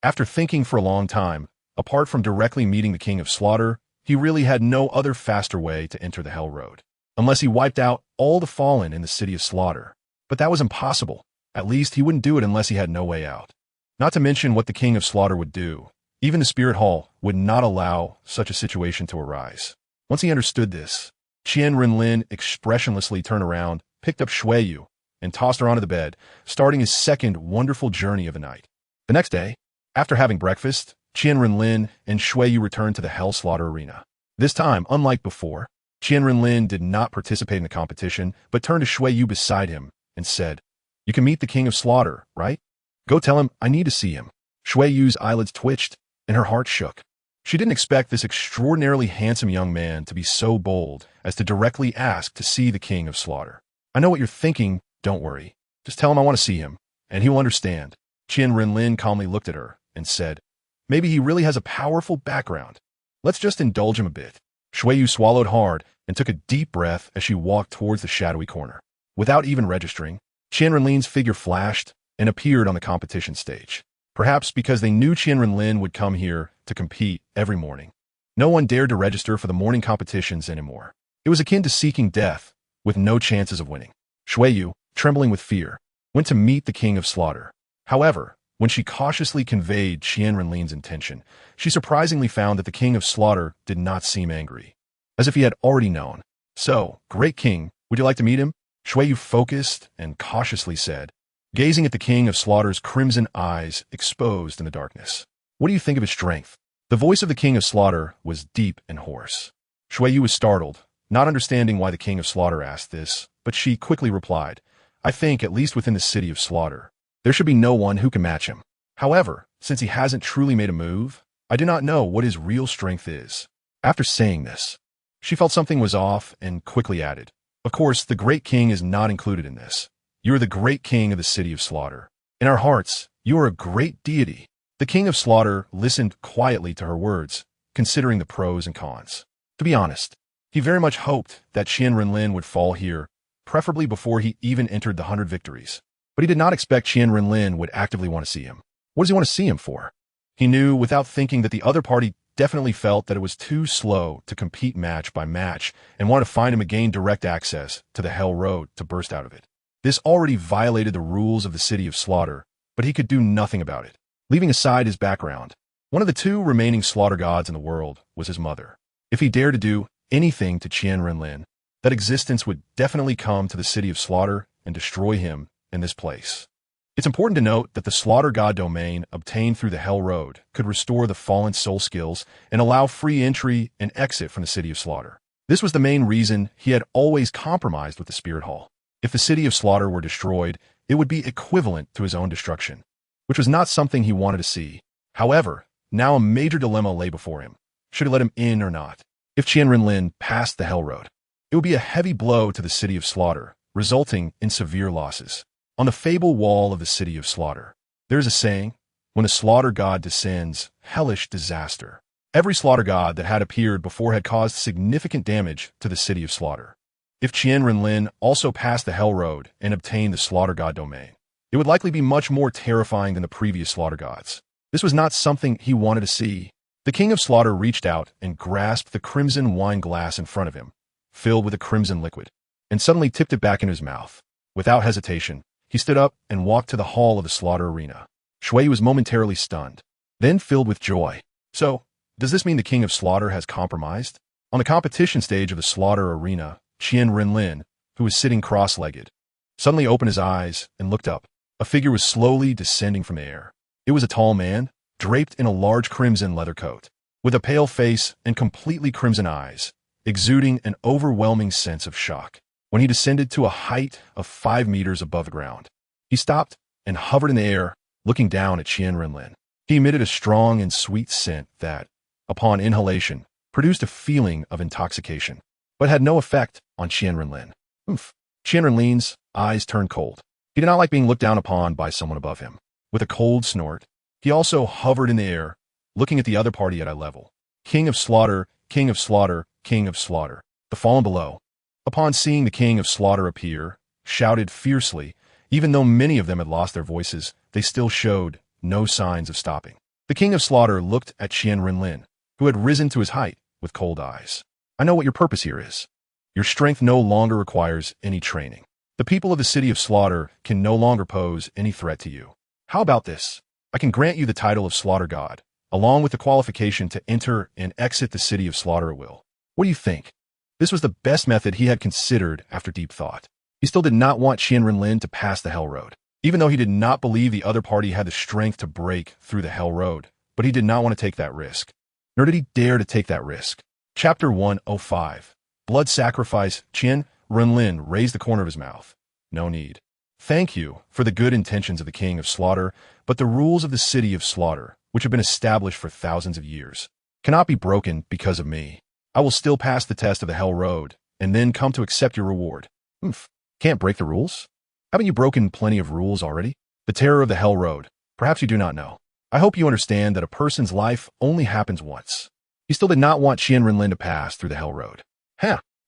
After thinking for a long time, apart from directly meeting the King of Slaughter, he really had no other faster way to enter the Hell Road, unless he wiped out all the fallen in the City of Slaughter. But that was impossible. At least he wouldn't do it unless he had no way out. Not to mention what the King of Slaughter would do. Even the Spirit Hall would not allow such a situation to arise. Once he understood this, Qian Renlin expressionlessly turned around, picked up Shuiyu, and tossed her onto the bed, starting his second wonderful journey of the night. The next day, after having breakfast, Qian Renlin and Shuiyu returned to the Hell Slaughter Arena. This time, unlike before, Qian Renlin did not participate in the competition, but turned to Shuiyu beside him and said, "You can meet the King of Slaughter, right? Go tell him I need to see him." Shuiyu's eyelids twitched, and her heart shook. She didn't expect this extraordinarily handsome young man to be so bold as to directly ask to see the King of Slaughter. "I know what you're thinking, don't worry. Just tell him I want to see him, and he will understand." Qian Renlin calmly looked at her and said, "Maybe he really has a powerful background. Let's just indulge him a bit." Shuiyu swallowed hard and took a deep breath as she walked towards the shadowy corner. Without even registering, Qian Renlin's figure flashed and appeared on the competition stage. Perhaps because they knew Qian Renlin would come here to compete every morning. No one dared to register for the morning competitions anymore. It was akin to seeking death, with no chances of winning. Shuiyu, trembling with fear, went to meet the King of Slaughter. However, when she cautiously conveyed Qian Renlin's intention, she surprisingly found that the King of Slaughter did not seem angry, as if he had already known. "So, great king, would you like to meet him?" Shuiyu focused and cautiously said, gazing at the King of Slaughter's crimson eyes exposed in the darkness. "What do you think of his strength?" The voice of the King of Slaughter was deep and hoarse. Shuiyu was startled, not understanding why the King of Slaughter asked this, but she quickly replied, "I think, at least within the City of Slaughter, there should be no one who can match him. However, since he hasn't truly made a move, I do not know what his real strength is." After saying this, she felt something was off and quickly added, "Of course, the Great King is not included in this. You are the Great King of the City of Slaughter. In our hearts, you are a great deity." The King of Slaughter listened quietly to her words, considering the pros and cons. To be honest, he very much hoped that Qian Renlin would fall here, preferably before he even entered the 100 victories. But he did not expect Qian Renlin would actively want to see him. What does he want to see him for? He knew without thinking that the other party definitely felt that it was too slow to compete match by match and wanted to find him again direct access to the Hell Road to burst out of it. This already violated the rules of the City of Slaughter, but he could do nothing about it. Leaving aside his background, one of the two remaining slaughter gods in the world was his mother. If he dared to do anything to Qian Renlin, that existence would definitely come to the City of Slaughter and destroy him in this place. It's important to note that the slaughter god domain obtained through the Hell Road could restore the fallen soul skills and allow free entry and exit from the City of Slaughter. This was the main reason he had always compromised with the Spirit Hall. If the City of Slaughter were destroyed, it would be equivalent to his own destruction, which was not something he wanted to see. However, now a major dilemma lay before him. Should he let him in or not? If Qian Renlin passed the Hell Road, it would be a heavy blow to the City of Slaughter, resulting in severe losses. On the fable wall of the City of Slaughter, there is a saying, "When the slaughter god descends, hellish disaster." Every slaughter god that had appeared before had caused significant damage to the City of Slaughter. If Qian Renlin also passed the Hell Road and obtained the slaughter god domain, it would likely be much more terrifying than the previous slaughter gods. This was not something he wanted to see. The King of Slaughter reached out and grasped the crimson wine glass in front of him, filled with a crimson liquid, and suddenly tipped it back into his mouth. Without hesitation, he stood up and walked to the hall of the slaughter arena. Shuiyu was momentarily stunned, then filled with joy. "So, does this mean the King of Slaughter has compromised?" On the competition stage of the slaughter arena, Qian Renlin, who was sitting cross-legged, suddenly opened his eyes and looked up. A figure was slowly descending from the air. It was a tall man, draped in a large crimson leather coat. with a pale face and completely crimson eyes, exuding an overwhelming sense of shock. When he descended to a height of 5 meters above the ground, he stopped and hovered in the air, looking down at Qian Renlin. He emitted a strong and sweet scent that, upon inhalation, produced a feeling of intoxication, but had no effect on Qian Renlin. Oof. Qian Renlin's eyes turned cold. He did not like being looked down upon by someone above him. With a cold snort, he also hovered in the air, looking at the other party at eye level. King of Slaughter, King of Slaughter, King of Slaughter. The fallen below, upon seeing the King of Slaughter appear, shouted fiercely. Even though many of them had lost their voices, they still showed no signs of stopping. The King of Slaughter looked at Qian Renlin, who had risen to his height, with cold eyes. I know what your purpose here is. Your strength no longer requires any training. The people of the city of Slaughter can no longer pose any threat to you. How about this? I can grant you the title of Slaughter God, along with the qualification to enter and exit the city of Slaughter at will. What do you think? This was the best method he had considered after deep thought. He still did not want Qian Renlin to pass the Hell Road, even though he did not believe the other party had the strength to break through the Hell Road, but he did not want to take that risk. Nor did he dare to take that risk. Chapter 105. Blood Sacrifice. Qian Renlin raised the corner of his mouth. No need. Thank you for the good intentions of the King of Slaughter, but the rules of the city of Slaughter, which have been established for thousands of years, cannot be broken because of me. I will still pass the test of the Hell Road, and then come to accept your reward. Can't break the rules? Haven't you broken plenty of rules already? The terror of the Hell Road. Perhaps you do not know. I hope you understand that a person's life only happens once. He still did not want Qian Renlin to pass through the Hell Road.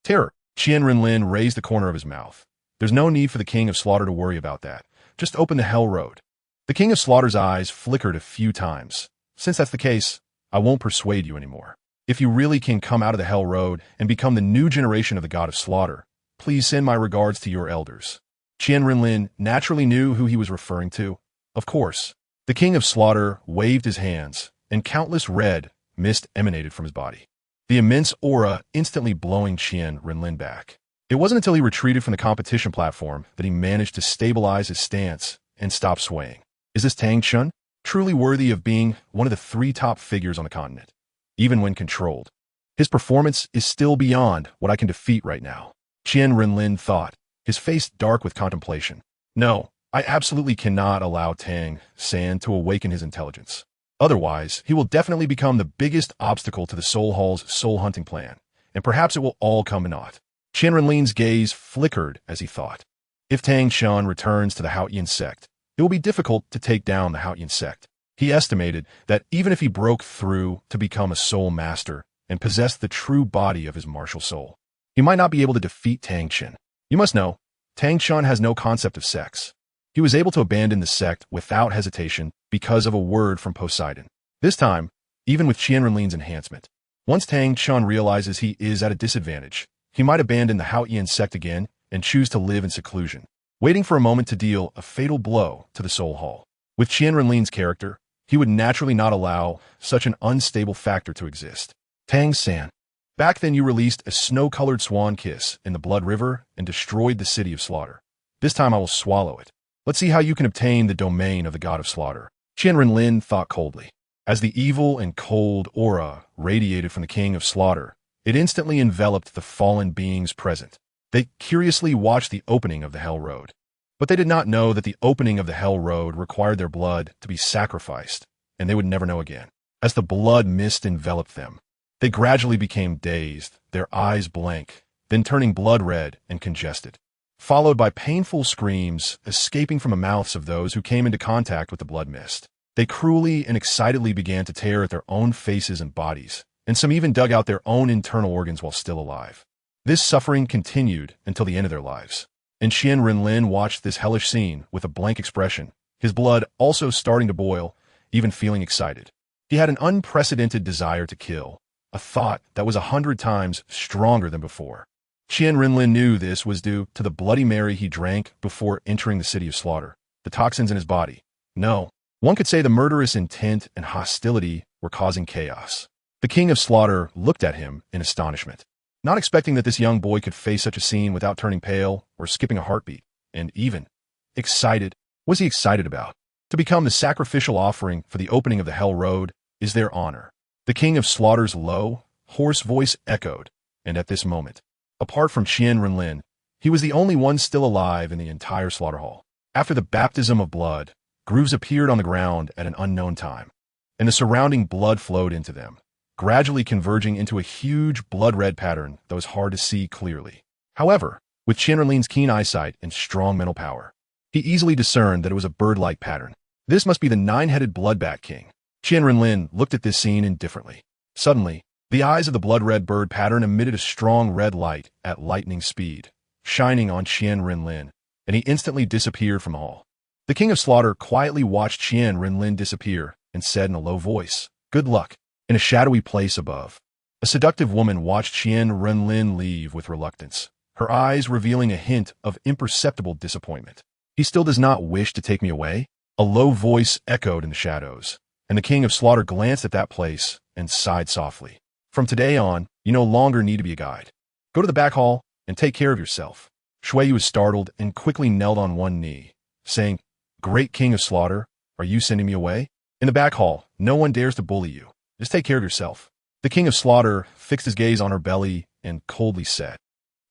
Terror. Qian Renlin raised the corner of his mouth. There's no need for the King of Slaughter to worry about that. Just open the Hell Road. The King of Slaughter's eyes flickered a few times. Since that's the case, I won't persuade you anymore. If you really can come out of the Hell Road and become the new generation of the God of Slaughter, please send my regards to your elders. Qian Renlin naturally knew who he was referring to. Of course. The King of Slaughter waved his hands, and countless red mist emanated from his body, the immense aura instantly blowing Qian Renlin back. It wasn't until he retreated from the competition platform that he managed to stabilize his stance and stop swaying. Is this Tang San truly worthy of being one of the 3 top figures on the continent? Even when controlled, his performance is still beyond what I can defeat right now. Qian Renlin thought, his face dark with contemplation. No, I absolutely cannot allow Tang San to awaken his intelligence. Otherwise, he will definitely become the biggest obstacle to the Soul Hall's soul-hunting plan, and perhaps it will all come to naught. Qian Renlin's gaze flickered as he thought. If Tang San returns to the Haotian sect, it will be difficult to take down the Haotian sect. He estimated that even if he broke through to become a soul master and possessed the true body of his martial soul, he might not be able to defeat Tang San. You must know, Tang San has no concept of sex. He was able to abandon the sect without hesitation because of a word from Poseidon. This time, even with Qian Renlin's enhancement. Once Tang San realizes he is at a disadvantage, he might abandon the Haotian sect again and choose to live in seclusion, waiting for a moment to deal a fatal blow to the Soul Hall. With Qian Renlin's character, he would naturally not allow such an unstable factor to exist. Tang San. Back then you released a snow-colored swan kiss in the Blood River and destroyed the city of Slaughter. This time I will swallow it. Let's see how you can obtain the domain of the God of Slaughter. Qian Renlin thought coldly. As the evil and cold aura radiated from the King of Slaughter, it instantly enveloped the fallen beings present. They curiously watched the opening of the Hell Road. But they did not know that the opening of the Hell Road required their blood to be sacrificed, and they would never know again. As the blood mist enveloped them, they gradually became dazed, their eyes blank, then turning blood red and congested, followed by painful screams escaping from the mouths of those who came into contact with the blood mist. They cruelly and excitedly began to tear at their own faces and bodies, and some even dug out their own internal organs while still alive. This suffering continued until the end of their lives. And Qian Renlin watched this hellish scene with a blank expression, his blood also starting to boil, even feeling excited. He had an unprecedented desire to kill, a thought that was 100 times stronger than before. Qian Renlin knew this was due to the Bloody Mary he drank before entering the city of Slaughter, the toxins in his body. No, one could say the murderous intent and hostility were causing chaos. The King of Slaughter looked at him in astonishment, not expecting that this young boy could face such a scene without turning pale or skipping a heartbeat, and even excited. What was he excited about? To become the sacrificial offering for the opening of the Hell Road is their honor. The The king of slaughter's low, hoarse voice echoed, and at this moment, apart from Qian Renlin, he was the only one still alive in the entire slaughter hall. After the baptism of blood, grooves appeared on the ground at an unknown time, and the surrounding blood flowed into them, gradually converging into a huge blood-red pattern that was hard to see clearly. However, with QianRenlin's keen eyesight and strong mental power, he easily discerned that it was a bird-like pattern. This must be the nine-headed bloodbat king. Qian Renlin looked at this scene indifferently. Suddenly, the eyes of the blood-red bird pattern emitted a strong red light at lightning speed, shining on Qian Renlin, and he instantly disappeared from the hall. The king of slaughter quietly watched Qian Renlin disappear and said in a low voice, "Good luck." In a shadowy place above, a seductive woman watched Qian Renlin leave with reluctance, her eyes revealing a hint of imperceptible disappointment. "He still does not wish to take me away?" A low voice echoed in the shadows, and the king of slaughter glanced at that place and sighed softly. "From today on, you no longer need to be a guide. Go to the back hall and take care of yourself." Shui was startled and quickly knelt on one knee, saying, "Great king of slaughter, are you sending me away? In the back hall, no one dares to bully you. Just take care of yourself." The king of slaughter fixed his gaze on her belly and coldly said,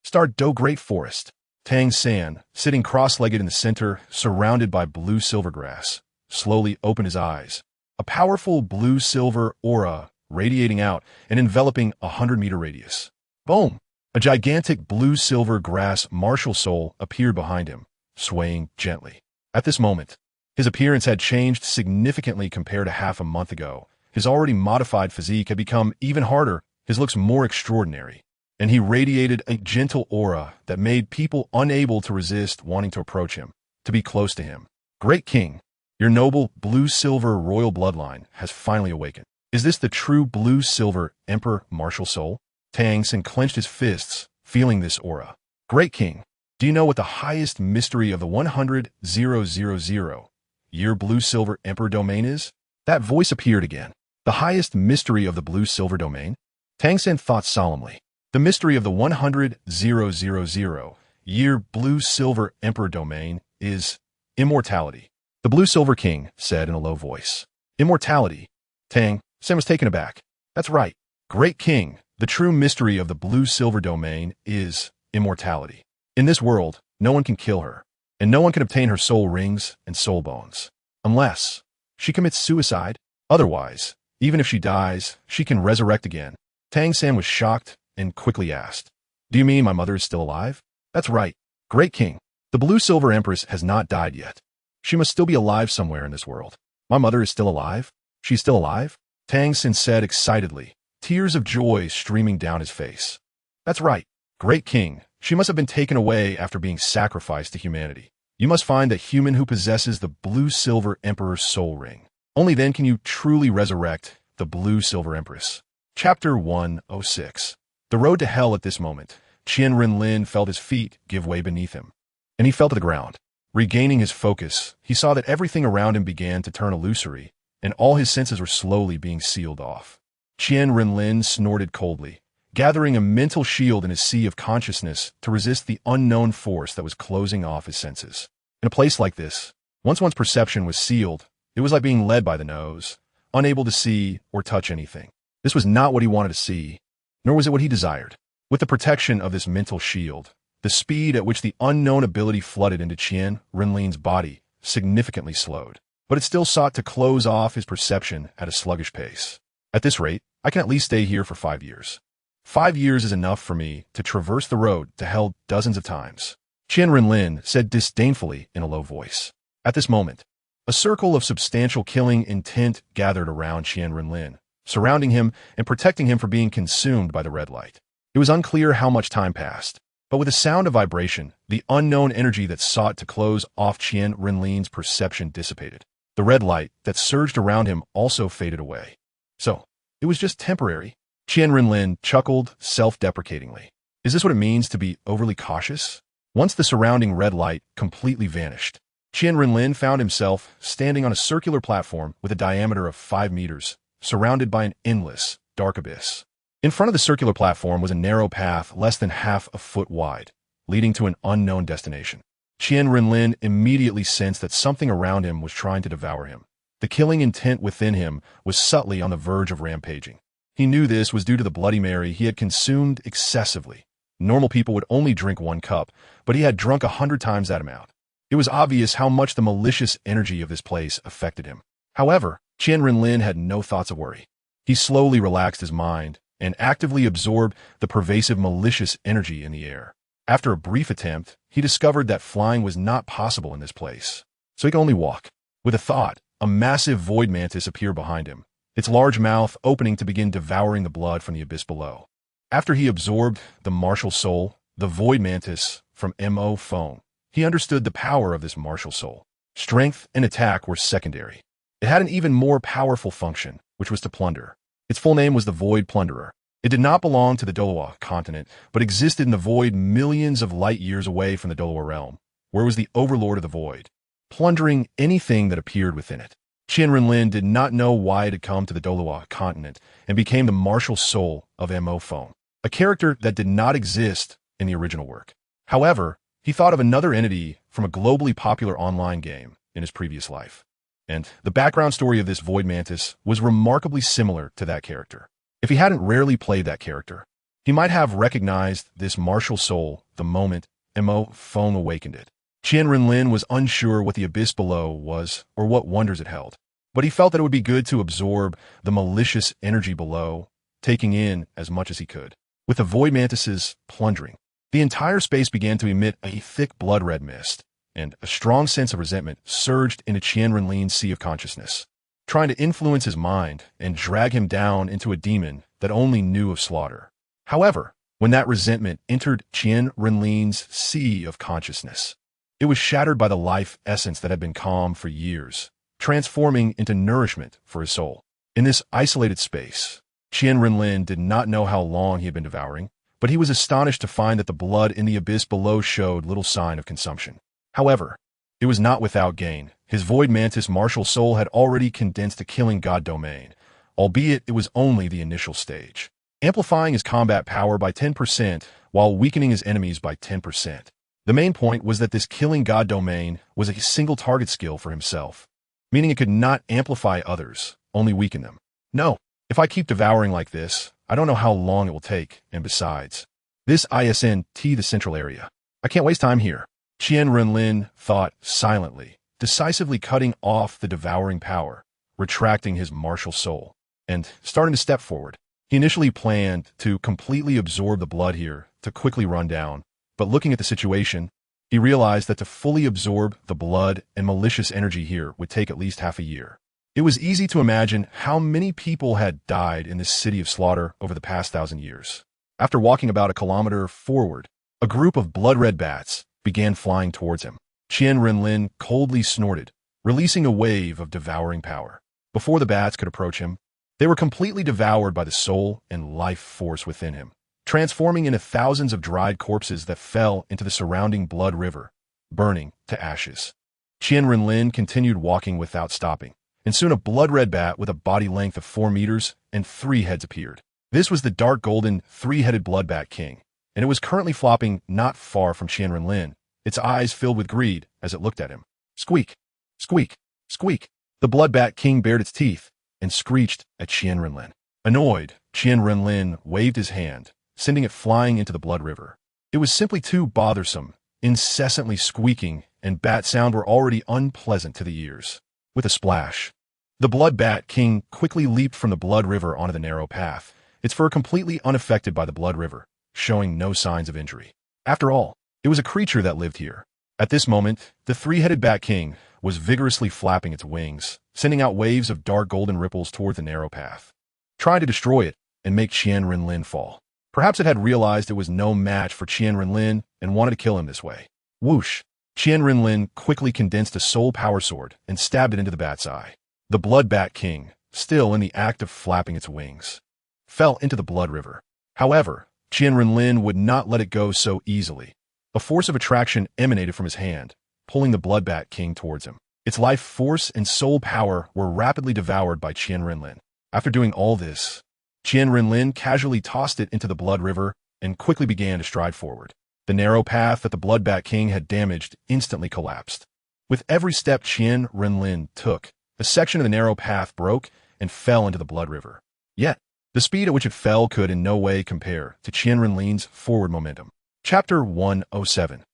"Start Do Great Forest." Tang San, sitting cross-legged in the center, surrounded by blue-silver grass, slowly opened his eyes. A powerful blue-silver aura radiating out and enveloping a 100-meter radius. Boom! A gigantic blue-silver grass martial soul appeared behind him, swaying gently. At this moment, his appearance had changed significantly compared to half a month ago. His already modified physique had become even harder, his looks more extraordinary, and he radiated a gentle aura that made people unable to resist wanting to approach him, to be close to him. "Great king, your noble blue-silver royal bloodline has finally awakened. Is this the true blue-silver emperor martial soul?" Tang San clenched his fists, feeling this aura. "Great king, do you know what the highest mystery of the 100,000-year blue-silver emperor domain is?" That voice appeared again. The highest mystery of the blue-silver domain? Tang San thought solemnly. The mystery of the 100,000-year blue-silver emperor domain is immortality. The blue-silver king said in a low voice. Immortality. Tang San was taken aback. That's right. Great king, the true mystery of the blue-silver domain is immortality. In this world, no one can kill her, and no one can obtain her soul rings and soul bones. Unless she commits suicide. Otherwise, even if she dies, she can resurrect again. Tang San was shocked and quickly asked, "Do you mean my mother is still alive?" "That's right. Great king, the blue-silver empress has not died yet. She must still be alive somewhere in this world." "My mother is still alive? She's still alive?" Tang San said excitedly, tears of joy streaming down his face. "That's right. Great king, she must have been taken away after being sacrificed to humanity. You must find the human who possesses the blue-silver emperor's soul ring. Only then can you truly resurrect the blue-silver empress." Chapter 106. The road to hell. At this moment, Qian Renlin felt his feet give way beneath him, and he fell to the ground. Regaining his focus, he saw that everything around him began to turn illusory, and all his senses were slowly being sealed off. Qian Renlin snorted coldly, gathering a mental shield in his sea of consciousness to resist the unknown force that was closing off his senses. In a place like this, once one's perception was sealed, it was like being led by the nose, unable to see or touch anything. This was not what he wanted to see, nor was it what he desired. With the protection of this mental shield, the speed at which the unknown ability flooded into Qian Renlin's body significantly slowed, but it still sought to close off his perception at a sluggish pace. At this rate, I can at least stay here for 5 years. 5 years is enough for me to traverse the road to hell dozens of times, Qian Renlin said disdainfully in a low voice. At this moment, a circle of substantial killing intent gathered around Qian Renlin, surrounding him and protecting him from being consumed by the red light. It was unclear how much time passed, but with a sound of vibration, the unknown energy that sought to close off Qian Renlin's perception dissipated. The red light that surged around him also faded away. So, it was just temporary. Qian Renlin chuckled self-deprecatingly. Is this what it means to be overly cautious? Once the surrounding red light completely vanished, Qian Renlin found himself standing on a circular platform with a diameter of 5 meters, surrounded by an endless, dark abyss. In front of the circular platform was a narrow path less than half a foot wide, leading to an unknown destination. Qian Renlin immediately sensed that something around him was trying to devour him. The killing intent within him was subtly on the verge of rampaging. He knew this was due to the Bloody Mary he had consumed excessively. Normal people would only drink 1 cup, but he had drunk 100 times that amount. It was obvious how much the malicious energy of this place affected him. However, QianRenlin had no thoughts of worry. He slowly relaxed his mind and actively absorbed the pervasive malicious energy in the air. After a brief attempt, he discovered that flying was not possible in this place, so he could only walk. With a thought, a massive void mantis appeared behind him, its large mouth opening to begin devouring the blood from the abyss below. After he absorbed the martial soul, the void mantis, from Mo Phone, he understood the power of this martial soul. Strength and attack were secondary. It had an even more powerful function, which was to plunder. Its full name was the Void Plunderer. It did not belong to the Douluo continent, but existed in the void millions of light years away from the Douluo realm, where it was the overlord of the void, plundering anything that appeared within it. QianRenlin did not know why it had come to the Douluo continent and became the martial soul of Mo Phone, a character that did not exist in the original work. However, he thought of another entity from a globally popular online game in his previous life, and the background story of this Void Mantis was remarkably similar to that character. If he hadn't rarely played that character, he might have recognized this martial soul the moment Mo Phone awakened it. QianRenlin was unsure what the abyss below was or what wonders it held, but he felt that it would be good to absorb the malicious energy below, taking in as much as he could. With the Void Mantis's plundering, the entire space began to emit a thick blood-red mist, and a strong sense of resentment surged into QianRenlin's sea of consciousness, trying to influence his mind and drag him down into a demon that only knew of slaughter. However, when that resentment entered QianRenlin's sea of consciousness, it was shattered by the life essence that had been calm for years, transforming into nourishment for his soul. In this isolated space, QianRenlin did not know how long he had been devouring, but he was astonished to find that the blood in the abyss below showed little sign of consumption. However, it was not without gain. His Void Mantis martial soul had already condensed to killing God domain, albeit it was only the initial stage, amplifying his combat power by 10% while weakening his enemies by 10%. The main point was that this killing God domain was a single target skill for himself, meaning it could not amplify others, only weaken them. No, if I keep devouring like this, I don't know how long it will take, and besides, this isn't the central area. I can't waste time here. QianRenlin thought silently, decisively cutting off the devouring power, retracting his martial soul, and starting to step forward. He initially planned to completely absorb the blood here to quickly run down, but looking at the situation, he realized that to fully absorb the blood and malicious energy here would take at least half a year. It was easy to imagine how many people had died in this city of slaughter over the past 1,000 years. After walking about a kilometer forward, a group of blood-red bats began flying towards him. QianRenlin coldly snorted, releasing a wave of devouring power. Before the bats could approach him, they were completely devoured by the soul and life force within him, transforming into thousands of dried corpses that fell into the surrounding blood river, burning to ashes. QianRenlin continued walking without stopping, and soon a blood-red bat with a body length of 4 meters and 3 heads appeared. This was the dark golden 3-headed blood bat king, and it was currently flopping not far from QianRenlin, its eyes filled with greed as it looked at him. Squeak! Squeak! Squeak! The blood bat king bared its teeth and screeched at QianRenlin. Annoyed, QianRenlin waved his hand, sending it flying into the blood river. It was simply too bothersome. Incessantly squeaking and bat sound were already unpleasant to the ears. With a splash, the blood bat king quickly leaped from the blood river onto the narrow path, its fur completely unaffected by the blood river, showing no signs of injury. After all, it was a creature that lived here. At this moment, the 3-headed bat king was vigorously flapping its wings, sending out waves of dark golden ripples toward the narrow path, trying to destroy it and make QianRenlin fall. Perhaps it had realized it was no match for QianRenlin and wanted to kill him this way. Whoosh! QianRenlin quickly condensed a soul power sword and stabbed it into the bat's eye. The blood bat king, still in the act of flapping its wings, fell into the blood river. However, QianRenlin would not let it go so easily. A force of attraction emanated from his hand, pulling the blood bat king towards him. Its life force and soul power were rapidly devoured by QianRenlin. After doing all this, QianRenlin casually tossed it into the blood river and quickly began to stride forward. The narrow path that the blood bat king had damaged instantly collapsed. With every step QianRenlin took, a section of the narrow path broke and fell into the blood river. Yet, The speed at which it fell could in no way compare to Qian Renlin's forward momentum. Chapter 107.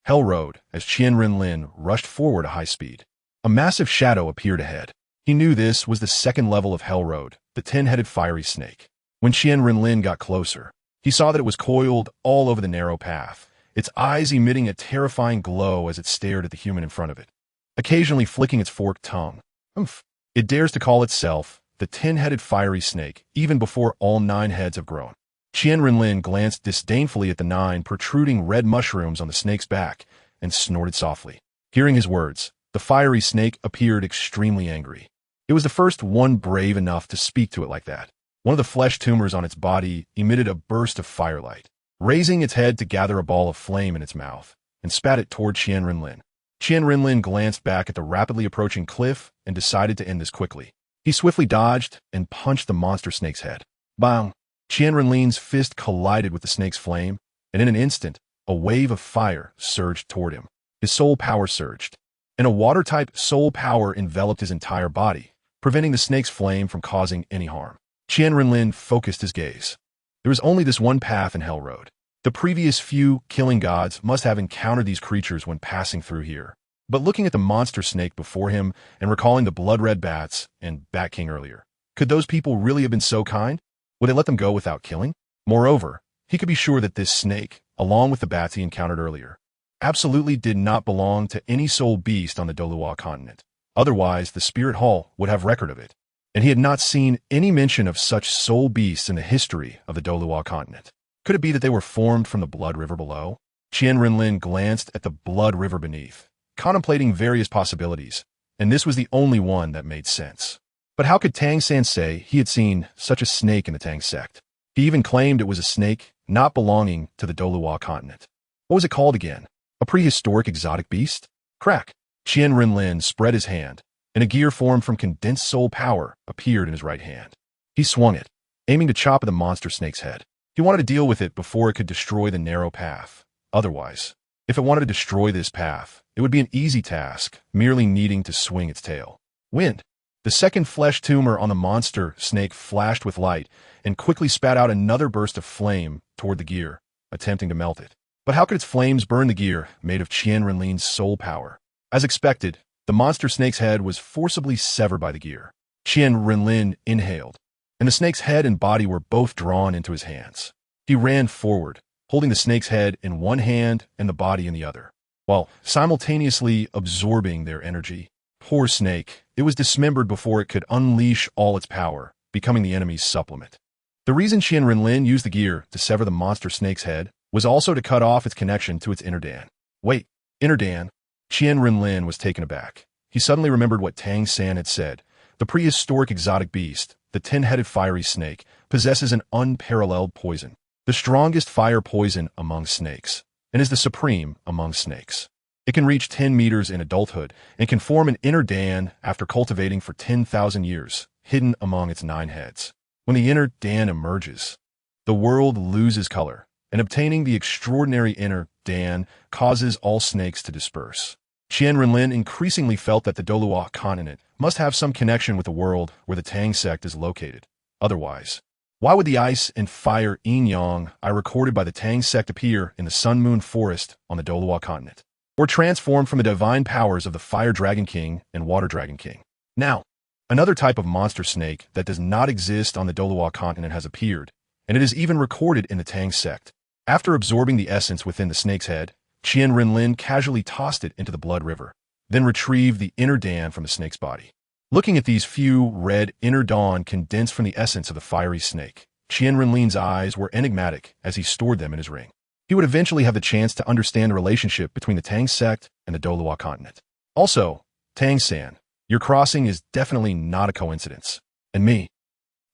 Hell Road. As Qian Renlin rushed forward at high speed, a massive shadow appeared ahead. He knew this was the second level of Hell Road, the 10-headed fiery snake. When Qian Renlin got closer, he saw that it was coiled all over the narrow path, its eyes emitting a terrifying glow as it stared at the human in front of it, occasionally flicking its forked tongue. Oomph. It dares to call itself the 10-headed fiery snake, even before all 9 heads have grown. Qian Renlin glanced disdainfully at the 9 protruding red mushrooms on the snake's back and snorted softly. Hearing his words, the fiery snake appeared extremely angry. It was the first one brave enough to speak to it like that. One of the flesh tumors on its body emitted a burst of firelight, raising its head to gather a ball of flame in its mouth, and spat it toward Qian Renlin. Qian Renlin glanced back at the rapidly approaching cliff and decided to end this quickly. He swiftly dodged and punched the monster snake's head. Bang! Qian Renlin's fist collided with the snake's flame, and in an instant, a wave of fire surged toward him. His soul power surged, and a water-type soul power enveloped his entire body, preventing the snake's flame from causing any harm. Qian Renlin focused his gaze. There was only this one path in Hell Road. The previous few killing gods must have encountered these creatures when passing through here. But looking at the monster snake before him and recalling the blood-red bats and Bat King earlier, could those people really have been so kind? Would they let them go without killing? Moreover, he could be sure that this snake, along with the bats he encountered earlier, absolutely did not belong to any soul beast on the Douluo continent. Otherwise, the Spirit Hall would have record of it, and he had not seen any mention of such soul beasts in the history of the Douluo continent. Could it be that they were formed from the blood river below? Qian Renlin glanced at the blood river beneath, contemplating various possibilities, and this was the only one that made sense. But how could Tang San say he had seen such a snake in the Tang sect? He even claimed it was a snake not belonging to the Douluo continent. What was it called again? A prehistoric exotic beast? Crack! Qian Renlin spread his hand, and a gear formed from condensed soul power appeared in his right hand. He swung it, aiming to chop at the monster snake's head. He wanted to deal with it before it could destroy the narrow path. Otherwise, if it wanted to destroy this path, it would be an easy task, merely needing to swing its tail. Wind! The second flesh tumor on the monster snake flashed with light and quickly spat out another burst of flame toward the gear, attempting to melt it. But how could its flames burn the gear made of Qian Renlin's soul power? As expected, the monster snake's head was forcibly severed by the gear. Qian Renlin inhaled, and the snake's head and body were both drawn into his hands. He ran forward, holding the snake's head in one hand and the body in the other, while simultaneously absorbing their energy. Poor snake, it was dismembered before it could unleash all its power, becoming the enemy's supplement. The reason Qian Renlin used the gear to sever the monster snake's head was also to cut off its connection to its inner Dan. Wait, inner Dan? Qian Renlin was taken aback. He suddenly remembered what Tang San had said. The prehistoric exotic beast, the 10-headed fiery snake, possesses an unparalleled poison, the strongest fire poison among snakes, and is the supreme among snakes. It can reach 10 meters in adulthood and can form an inner Dan after cultivating for 10,000 years, hidden among its 9 heads. When the inner Dan emerges, the world loses color, and obtaining the extraordinary inner Dan causes all snakes to disperse. Qian Renlin increasingly felt that the Douluo continent must have some connection with the world where the Tang sect is located. Otherwise, why would the ice and fire yin-yang I recorded by the Tang sect appear in the Sun-Moon Forest on the Douluo continent, or transform from the divine powers of the Fire Dragon King and Water Dragon King? Now, another type of monster snake that does not exist on the Douluo continent has appeared, and it is even recorded in the Tang sect. After absorbing the essence within the snake's head, Qian Renlin casually tossed it into the blood river, then retrieved the inner Dan from the snake's body. Looking at these few red inner dawn condensed from the essence of the fiery snake, Qian Renlin's eyes were enigmatic as he stored them in his ring. He would eventually have the chance to understand the relationship between the Tang sect and the Douluo continent. Also, Tang San, your crossing is definitely not a coincidence. And me.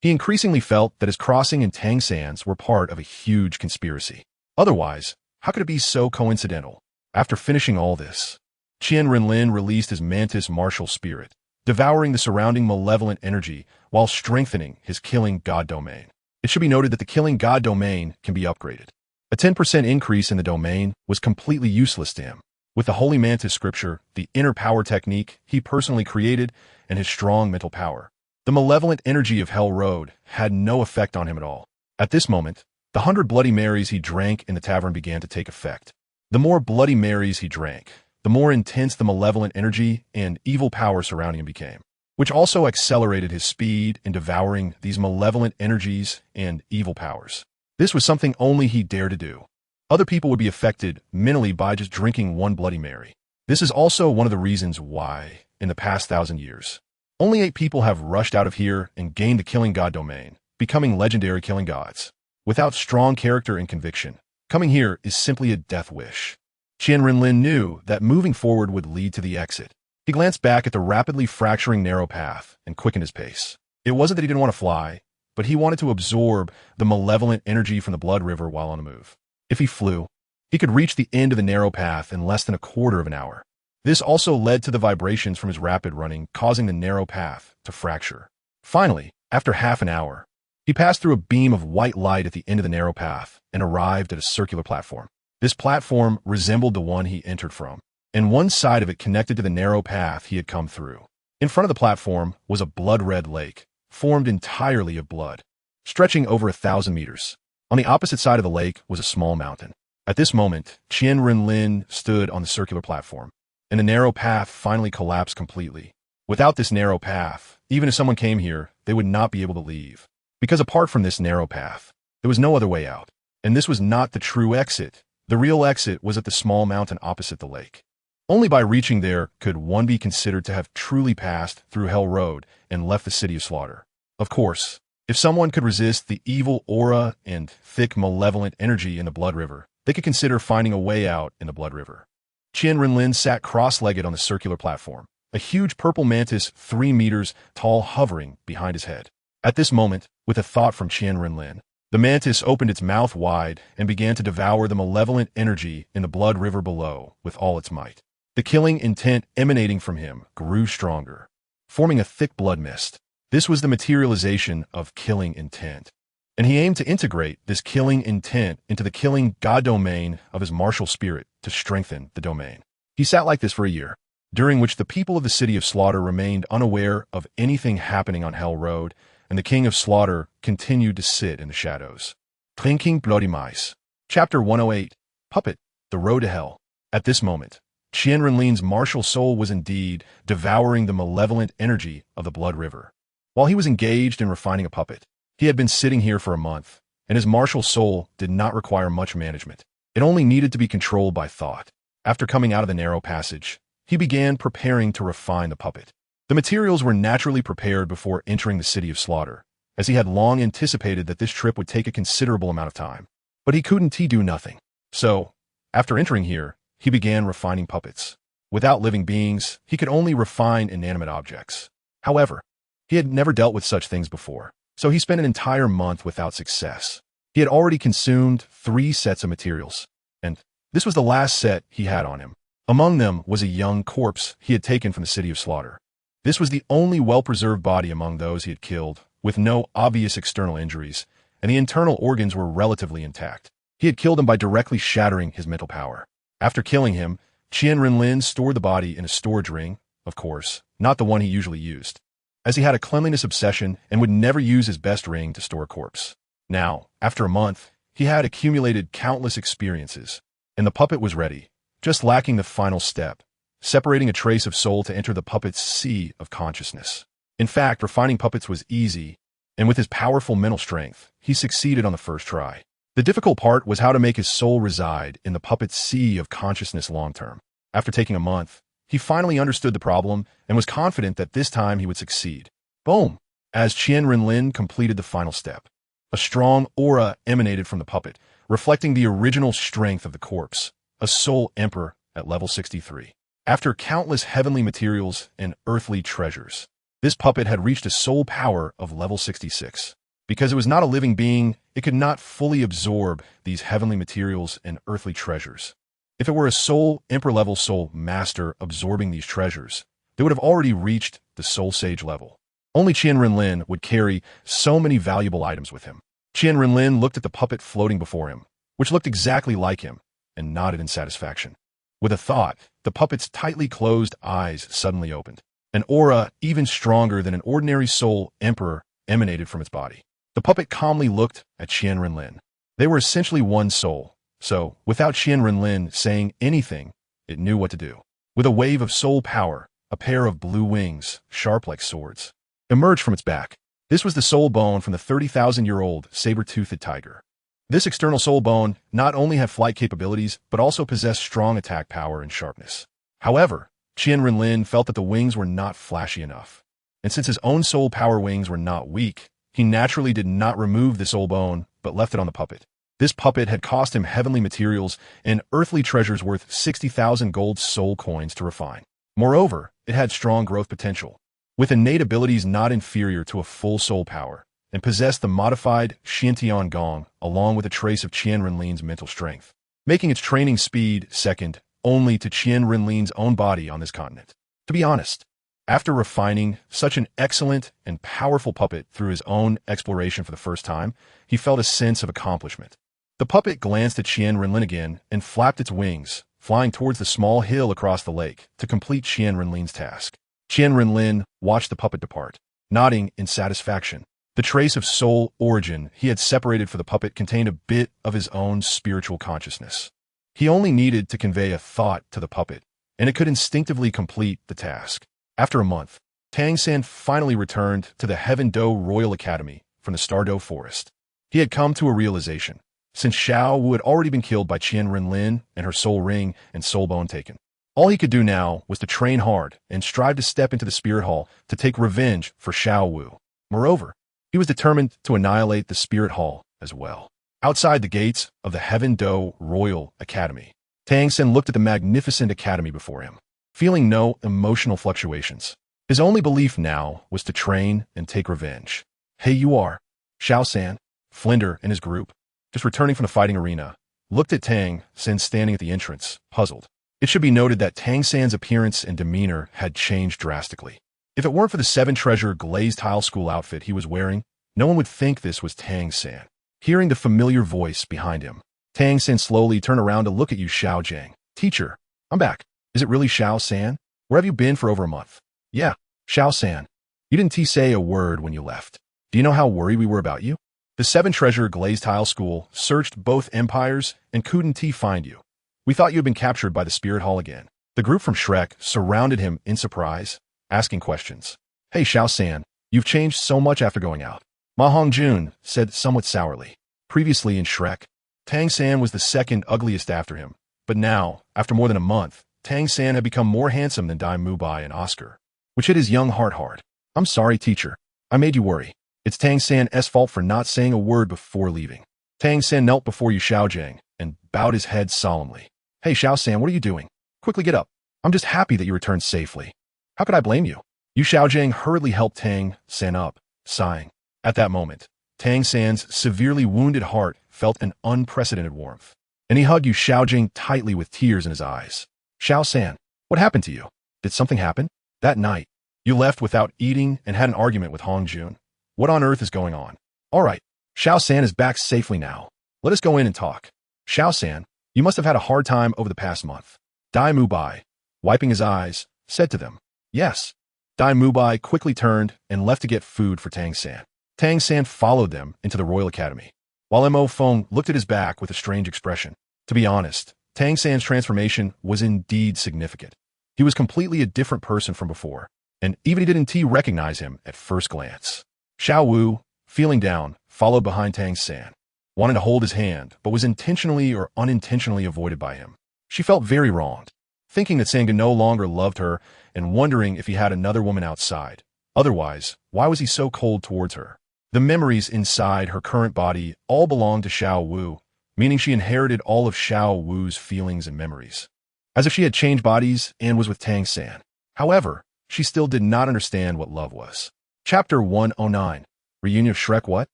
He increasingly felt that his crossing and Tang San's were part of a huge conspiracy. Otherwise, how could it be so coincidental? After finishing all this, Qian Renlin released his mantis martial spirit, devouring the surrounding malevolent energy while strengthening his killing god domain. It should be noted that the killing god domain can be upgraded. A 10% increase in the domain was completely useless to him. With the Holy Mantis scripture, the inner power technique he personally created, and his strong mental power, The malevolent energy of Hell Road had no effect on him at all. At this moment, the 100 Bloody Marys he drank in the tavern began to take effect. The more Bloody Marys he drank, the more intense the malevolent energy and evil power surrounding him became, which also accelerated his speed in devouring these malevolent energies and evil powers. This was something only he dared to do. Other people would be affected mentally by just drinking one Bloody Mary. This is also one of the reasons why, in the past 1,000 years, only 8 people have rushed out of here and gained the Killing God domain, becoming legendary killing gods. Without strong character and conviction, coming here is simply a death wish. Qian Renlin knew that moving forward would lead to the exit. He glanced back at the rapidly fracturing narrow path and quickened his pace. It wasn't that he didn't want to fly, but he wanted to absorb the malevolent energy from the blood river while on the move. If he flew, he could reach the end of the narrow path in less than a quarter of an hour. This also led to the vibrations from his rapid running, causing the narrow path to fracture. Finally, after half an hour, he passed through a beam of white light at the end of the narrow path and arrived at a circular platform. This platform resembled the one he entered from, and one side of it connected to the narrow path he had come through. In front of the platform was a blood-red lake, formed entirely of blood, stretching over 1,000 meters. On the opposite side of the lake was a small mountain. At this moment, Qian Renlin stood on the circular platform, and the narrow path finally collapsed completely. Without this narrow path, even if someone came here, they would not be able to leave. Because apart from this narrow path, there was no other way out. And this was not the true exit. The real exit was at the small mountain opposite the lake. Only by reaching there could one be considered to have truly passed through Hell Road and left the city of slaughter. Of course, if someone could resist the evil aura and thick malevolent energy in the blood river, they could consider finding a way out in the blood river. Qian Renlin sat cross-legged on the circular platform, a huge purple mantis 3 meters tall hovering behind his head. At this moment, with a thought from Qian Renlin, the mantis opened its mouth wide and began to devour the malevolent energy in the blood river below with all its might. The killing intent emanating from him grew stronger, forming a thick blood mist. This was the materialization of killing intent, and he aimed to integrate this killing intent into the killing god domain of his martial spirit to strengthen the domain. He sat like this for a year, during which the people of the city of slaughter remained unaware of anything happening on Hell Road, and the king of slaughter continued to sit in the shadows. Drinking Bloody Mice. Chapter 108. Puppet, the Road to Hell. At this moment, Qian Renlin's martial soul was indeed devouring the malevolent energy of the blood river. While he was engaged in refining a puppet, he had been sitting here for a month, and his martial soul did not require much management. It only needed to be controlled by thought. After coming out of the narrow passage, he began preparing to refine the puppet. The materials were naturally prepared before entering the city of slaughter, as he had long anticipated that this trip would take a considerable amount of time. But he couldn't do nothing. So, after entering here, he began refining puppets. Without living beings, he could only refine inanimate objects. However, he had never dealt with such things before, so he spent an entire month without success. He had already consumed 3 sets of materials, and this was the last set he had on him. Among them was a young corpse he had taken from the city of slaughter. This was the only well-preserved body among those he had killed, with no obvious external injuries, and the internal organs were relatively intact. He had killed him by directly shattering his mental power. After killing him, Qian Renlin stored the body in a storage ring, of course, not the one he usually used, as he had a cleanliness obsession and would never use his best ring to store a corpse. Now, after a month, he had accumulated countless experiences, and the puppet was ready, just lacking the final step, separating a trace of soul to enter the puppet's sea of consciousness. In fact, refining puppets was easy, and with his powerful mental strength, he succeeded on the first try. The difficult part was how to make his soul reside in the puppet's sea of consciousness long-term. After taking a month, he finally understood the problem and was confident that this time he would succeed. Boom! As Qian Renlin completed the final step, a strong aura emanated from the puppet, reflecting the original strength of the corpse, a soul emperor at level 63. After countless heavenly materials and earthly treasures, this puppet had reached a soul power of level 66. Because it was not a living being, it could not fully absorb these heavenly materials and earthly treasures. If it were a soul emperor level soul master absorbing these treasures, they would have already reached the soul sage level. Only Qian Renlin would carry so many valuable items with him. Qian Renlin looked at the puppet floating before him, which looked exactly like him, and nodded in satisfaction. With a thought, the puppet's tightly closed eyes suddenly opened, An aura even stronger than an ordinary soul emperor emanated from its body. The puppet calmly looked at Qian Renlin. They were essentially one soul, so without Qian Renlin saying anything, it knew what to do. With a wave of soul power, a pair of blue wings, sharp like swords, emerged from its back. This was the soul bone from the 30,000-year-old saber-toothed tiger. This external soul bone not only had flight capabilities, but also possessed strong attack power and sharpness. However, Qian Renlin felt that the wings were not flashy enough. And since his own soul power wings were not weak, he naturally did not remove the soul bone, but left it on the puppet. This puppet had cost him heavenly materials and earthly treasures worth 60,000 gold soul coins to refine. Moreover, it had strong growth potential, with innate abilities not inferior to a full soul power, and possessed the modified Xiantian Gong along with a trace of Qian Renlin's mental strength, making its training speed second only to Qian Renlin's own body on this continent. To be honest, after refining such an excellent and powerful puppet through his own exploration for the first time, he felt a sense of accomplishment. The puppet glanced at Qian Renlin again and flapped its wings, flying towards the small hill across the lake to complete Qian Renlin's task. Qian Renlin watched the puppet depart, nodding in satisfaction. The trace of soul origin he had separated for the puppet contained a bit of his own spiritual consciousness. He only needed to convey a thought to the puppet, and it could instinctively complete the task. After a month, Tang San finally returned to the Heaven Do Royal Academy from the Star Do Forest. He had come to a realization. Since Xiao Wu had already been killed by Qian Renlin and her soul ring and soul bone taken, all he could do now was to train hard and strive to step into the spirit hall to take revenge for Xiao Wu. Moreover, he was determined to annihilate the spirit hall as well. Outside the gates of the Heaven Do Royal Academy, Tang San looked at the magnificent academy before him, feeling no emotional fluctuations. His only belief now was to train and take revenge. Hey, you are. Xiao San, Flinder and his group, just returning from the fighting arena, looked at Tang San standing at the entrance, puzzled. It should be noted that Tang San's appearance and demeanor had changed drastically. If it weren't for the 7-treasure glazed tile school outfit he was wearing, no one would think this was Tang San. Hearing the familiar voice behind him, Tang San slowly turned around to look at Yu Xiao Jiang. Teacher, I'm back. Is it really Xiao San? Where have you been for over a month? Yeah, Xiao San. You didn't say a word when you left. Do you know how worried we were about you? The 7-treasure glazed tile school searched both empires and couldn't find you. We thought you had been captured by the spirit hall again. The group from Shrek surrounded him in surprise, asking questions. Hey Xiao San, you've changed so much after going out. Ma Hongjun said somewhat sourly. Previously in Shrek, Tang San was the second ugliest after him, but now, after more than a month, Tang San had become more handsome than Dai Mubai and Oscar, which hit his young heart hard. I'm sorry, teacher. I made you worry. It's Tang San's fault for not saying a word before leaving. Tang San knelt before Yu Xiaojiang and bowed his head solemnly. Hey Xiao San, what are you doing? Quickly get up. I'm just happy that you returned safely. How could I blame you? Yu Xiaojiang hurriedly helped Tang San up, sighing. At that moment, Tang San's severely wounded heart felt an unprecedented warmth, and he hugged Yu Xiaojiang tightly with tears in his eyes. Xiao San, what happened to you? Did something happen? That night, you left without eating and had an argument with Hongjun. What on earth is going on? All right, Xiao San is back safely now. Let us go in and talk. Xiao San, you must have had a hard time over the past month. Dai Mubai, wiping his eyes, said to them. Yes. Dai Mubai quickly turned and left to get food for Tang San. Tang San followed them into the Royal Academy, while Mo Feng looked at his back with a strange expression. To be honest, Tang San's transformation was indeed significant. He was completely a different person from before, and even he didn't recognize him at first glance. Xiao Wu, feeling down, followed behind Tang San, wanted to hold his hand, but was intentionally or unintentionally avoided by him. She felt very wronged, thinking that Sangha no longer loved her and wondering if he had another woman outside. Otherwise, why was he so cold towards her? The memories inside her current body all belonged to Xiao Wu, meaning she inherited all of Xiao Wu's feelings and memories, as if she had changed bodies and was with Tang San. However, she still did not understand what love was. Chapter 109. Reunion of Shrek. What?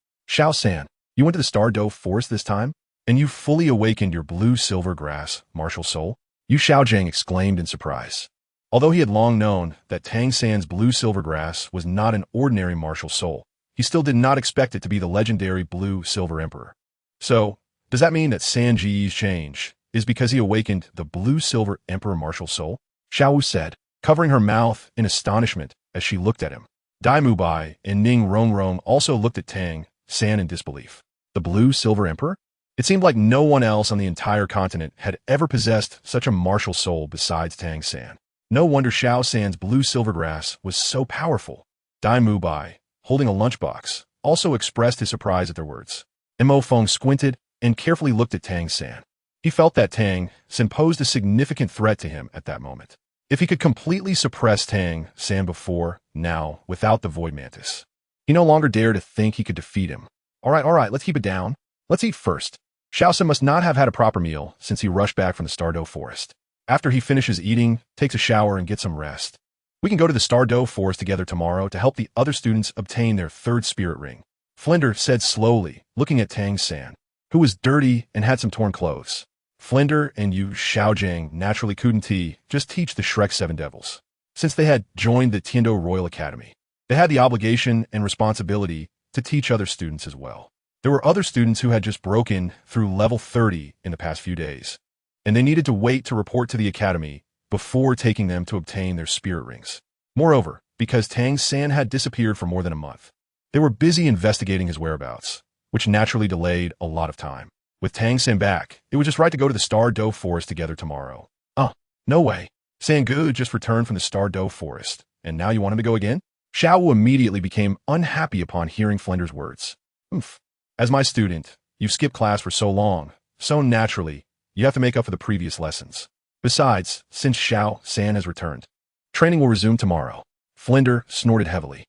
Xiao San, you went to the Star Do Forest this time? And you fully awakened your blue-silver grass, martial soul? Yu Xiaojiang exclaimed in surprise. Although he had long known that Tang San's blue-silver grass was not an ordinary martial soul, he still did not expect it to be the legendary blue-silver emperor. So, does that mean that San Ji's change is because he awakened the blue-silver emperor martial soul? Xiao Wu said. covering her mouth in astonishment as she looked at him. Dai Bai and Ning Rongrong also looked at Tang San in disbelief. The Blue Silver Emperor? It seemed like no one else on the entire continent had ever possessed such a martial soul besides Tang San. No wonder Xiao San's blue silver grass was so powerful. Dai Bai, holding a lunchbox, also expressed his surprise at their words. Mo Feng squinted and carefully looked at Tang San. He felt that Tang San posed a significant threat to him at that moment. If he could completely suppress Tang San before, now, without the Void Mantis, he no longer dared to think he could defeat him. All right, let's keep it down. Let's eat first. Xiao San must not have had a proper meal since he rushed back from the Stardow Forest. After he finishes eating, takes a shower, and gets some rest. We can go to the Stardow Forest together tomorrow to help the other students obtain their third spirit ring, Flinder said slowly, looking at Tang San, who was dirty and had some torn clothes. Flinder and Yu Xiaojiang naturally couldn't just teach the Shrek Seven Devils. Since they had joined the Tiando Royal Academy, they had the obligation and responsibility to teach other students as well. There were other students who had just broken through level 30 in the past few days, and they needed to wait to report to the academy before taking them to obtain their spirit rings. Moreover, because Tang San had disappeared for more than a month, they were busy investigating his whereabouts, which naturally delayed a lot of time. With Tang San back, it was just right to go to the Stardow Forest together tomorrow. No way. Sangu just returned from the Stardow Forest, and now you want him to go again? Xiao Wu immediately became unhappy upon hearing Flinder's words. As my student, you've skipped class for so long, so naturally, you have to make up for the previous lessons. Besides, since Xiao San has returned, training will resume tomorrow. Flinder snorted heavily.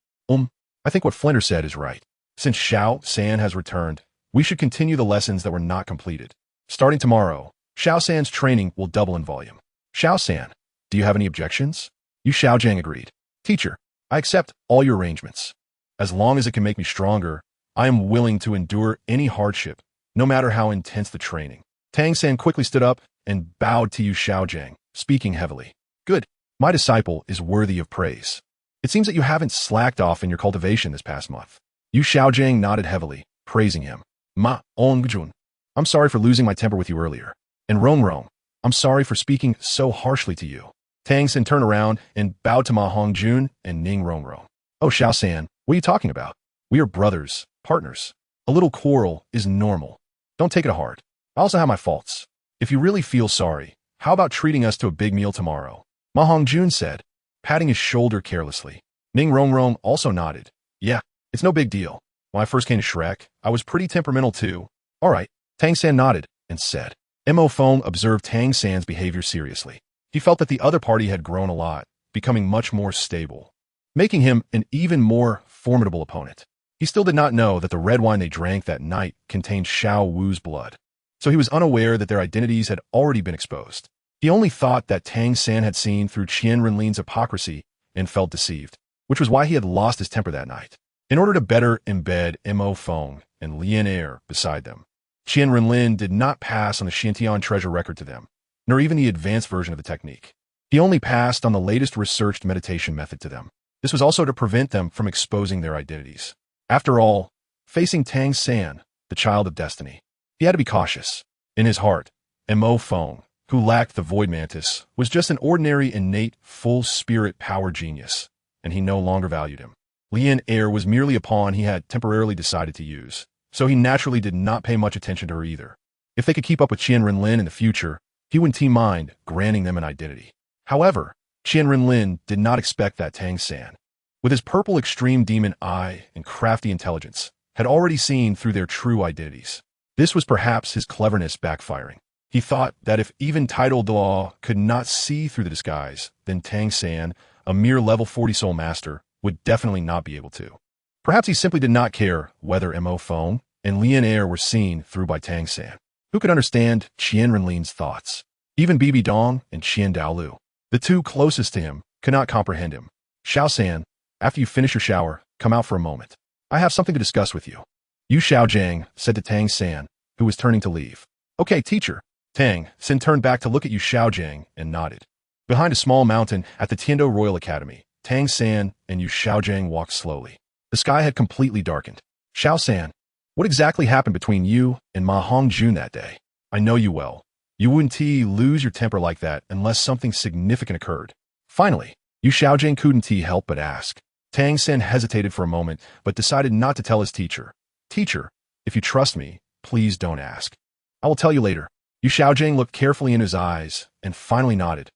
I think what Flinder said is right. Since Xiao San has returned, we should continue the lessons that were not completed. Starting tomorrow, Xiao San's training will double in volume. Xiao San, do you have any objections? Yu Xiaojiang agreed. Teacher, I accept all your arrangements. As long as it can make me stronger, I am willing to endure any hardship, no matter how intense the training. Tang San quickly stood up and bowed to Yu Xiaojiang, speaking heavily. Good. My disciple is worthy of praise. It seems that you haven't slacked off in your cultivation this past month. Yu Xiaojiang nodded heavily, praising him. Ma Ongjun, I'm sorry for losing my temper with you earlier. And Rongrong, I'm sorry for speaking so harshly to you. Tang San turned around and bowed to Ma Hongjun and Ning Rongrong. Oh, Xiao San, what are you talking about? We are brothers, partners. A little quarrel is normal. Don't take it hard. I also have my faults. If you really feel sorry, how about treating us to a big meal tomorrow? Ma Hongjun said, patting his shoulder carelessly. Ning Rongrong also nodded. Yeah, it's no big deal. When I first came to Shrek, I was pretty temperamental too. All right, Tang San nodded and said. Mo Feng observed Tang San's behavior seriously. He felt that the other party had grown a lot, becoming much more stable, making him an even more formidable opponent. He still did not know that the red wine they drank that night contained Xiao Wu's blood, so he was unaware that their identities had already been exposed. He only thought that Tang San had seen through Qian Renlin's hypocrisy and felt deceived, which was why he had lost his temper that night. In order to better embed Mo Feng and Lian beside them, Qian Renlin did not pass on the Xintian treasure record to them, nor even the advanced version of the technique. He only passed on the latest researched meditation method to them. This was also to prevent them from exposing their identities. After all, facing Tang San, the child of destiny, he had to be cautious. In his heart, Mo Feng, who lacked the Void Mantis, was just an ordinary innate full-spirit power genius, and he no longer valued him. Lian was merely a pawn he had temporarily decided to use, so he naturally did not pay much attention to her either. If they could keep up with Qian Renlin in the future, he wouldn't mind granting them an identity. However, Qian Renlin did not expect that Tang San, with his purple extreme demon eye and crafty intelligence, had already seen through their true identities. This was perhaps his cleverness backfiring. He thought that if even Douluo could not see through the disguise, then Tang San, a mere level 40 soul master, would definitely not be able to. Perhaps he simply did not care whether Mo Feng and Lian were seen through by Tang San. Who could understand Qian Renlin's thoughts? Even Bibi Dong and Qian Dalu, the two closest to him, could not comprehend him. Xiao San, after you finish your shower, come out for a moment. I have something to discuss with you. Yu Xiaojiang said to Tang San, who was turning to leave. Okay, teacher. Tang San turned back to look at Yu Xiaojiang and nodded. Behind a small mountain at the Tiando Royal Academy, Tang San and Yu Xiaojiang walked slowly. The sky had completely darkened. Xiao San, what exactly happened between you and Ma Hongjun that day? I know you well. You wouldn't lose your temper like that unless something significant occurred. Finally, Yu Xiaojing couldn't help but ask. Tang San hesitated for a moment, but decided not to tell his teacher. Teacher, if you trust me, please don't ask. I will tell you later. Yu Xiaojing looked carefully in his eyes and finally nodded.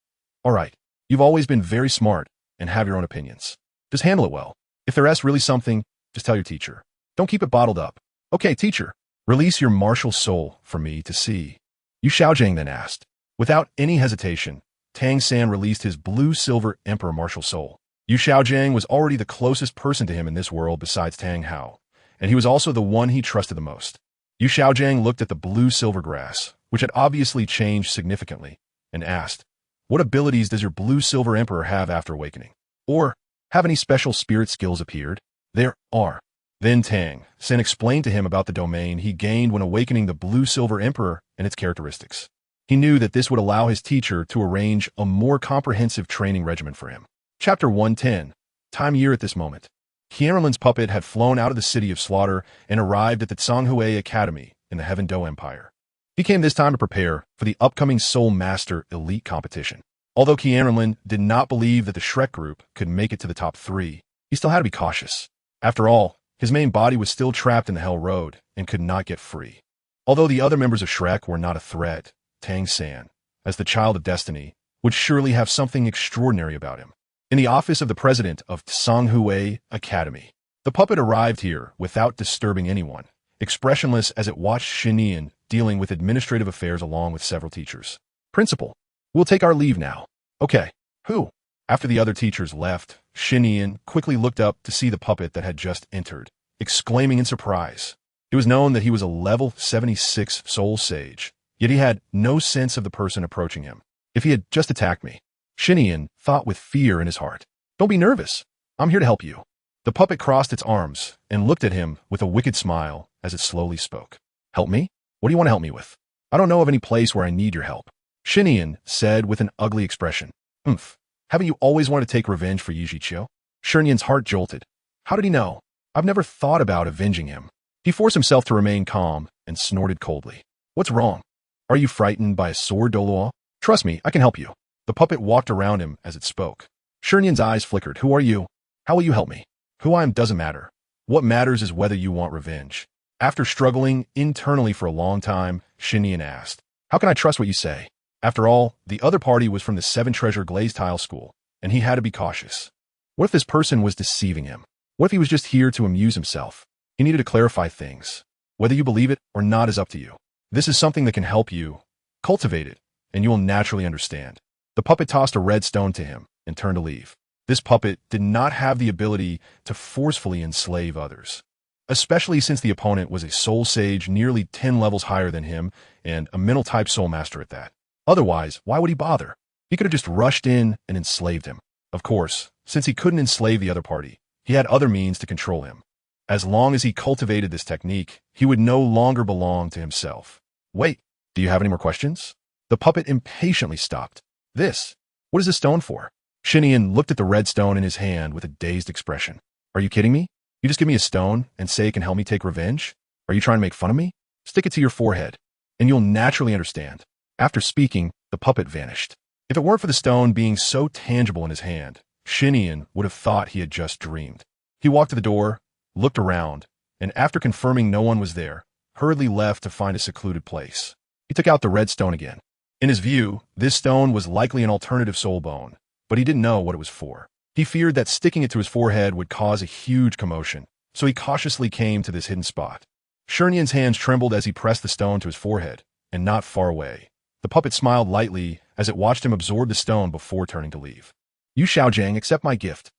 All right, you've always been very smart and have your own opinions. Just handle it well. If there's really something, just tell your teacher. Don't keep it bottled up. Okay, teacher. Release your martial soul for me to see. Yu Xiaojing then asked. Without any hesitation, Tang San released his blue-silver emperor martial soul. Yu Xiaojing was already the closest person to him in this world besides Tang Hao, and he was also the one he trusted the most. Yu Xiaojing looked at the blue-silver grass, which had obviously changed significantly, and asked, what abilities does your blue-silver emperor have after awakening? Or, have any special spirit skills appeared? There are. Then Tang San explained to him about the domain he gained when awakening the blue-silver emperor and its characteristics. He knew that this would allow his teacher to arrange a more comprehensive training regimen for him. Chapter 110. Time year at this moment. QianRenlin's puppet had flown out of the city of slaughter and arrived at the Zhonghui Academy in the Heaven Do Empire. He came this time to prepare for the upcoming Soul Master Elite competition. Although QianRenlin did not believe that the Shrek group could make it to the top 3, he still had to be cautious. After all, his main body was still trapped in the Hell Road and could not get free. Although the other members of Shrek were not a threat, Tang San, as the child of destiny, would surely have something extraordinary about him. In the office of the president of Zhonghui Academy, the puppet arrived here without disturbing anyone, expressionless as it watched Shinian dealing with administrative affairs along with several teachers. Principal, we'll take our leave now. Okay. Who? After the other teachers left, Shinian quickly looked up to see the puppet that had just entered, exclaiming in surprise. It was known that he was a level 76 soul sage, yet he had no sense of the person approaching him. If he had just attacked me, Shinian thought with fear in his heart. Don't be nervous. I'm here to help you. The puppet crossed its arms and looked at him with a wicked smile as it slowly spoke. Help me? What do you want to help me with? I don't know of any place where I need your help. Shinian said with an ugly expression. Haven't you always wanted to take revenge for Yijiqiu? Shinian's heart jolted. How did he know? I've never thought about avenging him. He forced himself to remain calm and snorted coldly. What's wrong? Are you frightened by a sword, Douluo? Trust me, I can help you. The puppet walked around him as it spoke. Shinian's eyes flickered. Who are you? How will you help me? Who I am doesn't matter. What matters is whether you want revenge. After struggling internally for a long time, Shinian asked, how can I trust what you say? After all, the other party was from the Seven Treasure Glazed Tile School, and he had to be cautious. What if this person was deceiving him? What if he was just here to amuse himself? He needed to clarify things. Whether you believe it or not is up to you. This is something that can help you. Cultivate it, and you will naturally understand. The puppet tossed a red stone to him and turned to leave. This puppet did not have the ability to forcefully enslave others, especially since the opponent was a soul sage nearly 10 levels higher than him and a mental-type soul master at that. Otherwise, why would he bother? He could have just rushed in and enslaved him. Of course, since he couldn't enslave the other party, he had other means to control him. As long as he cultivated this technique, he would no longer belong to himself. Wait, do you have any more questions? The puppet impatiently stopped. What is this stone for? Shinian looked at the red stone in his hand with a dazed expression. Are you kidding me? You just give me a stone and say it can help me take revenge? Are you trying to make fun of me? Stick it to your forehead, and you'll naturally understand. After speaking, the puppet vanished. If it weren't for the stone being so tangible in his hand, Shinian would have thought he had just dreamed. He walked to the door, looked around, and after confirming no one was there, hurriedly left to find a secluded place. He took out the red stone again. In his view, this stone was likely an alternative soul bone, but he didn't know what it was for. He feared that sticking it to his forehead would cause a huge commotion, so he cautiously came to this hidden spot. Shinian's hands trembled as he pressed the stone to his forehead, and not far away. The puppet smiled lightly as it watched him absorb the stone before turning to leave. Yu Xiaojing, accept my gift.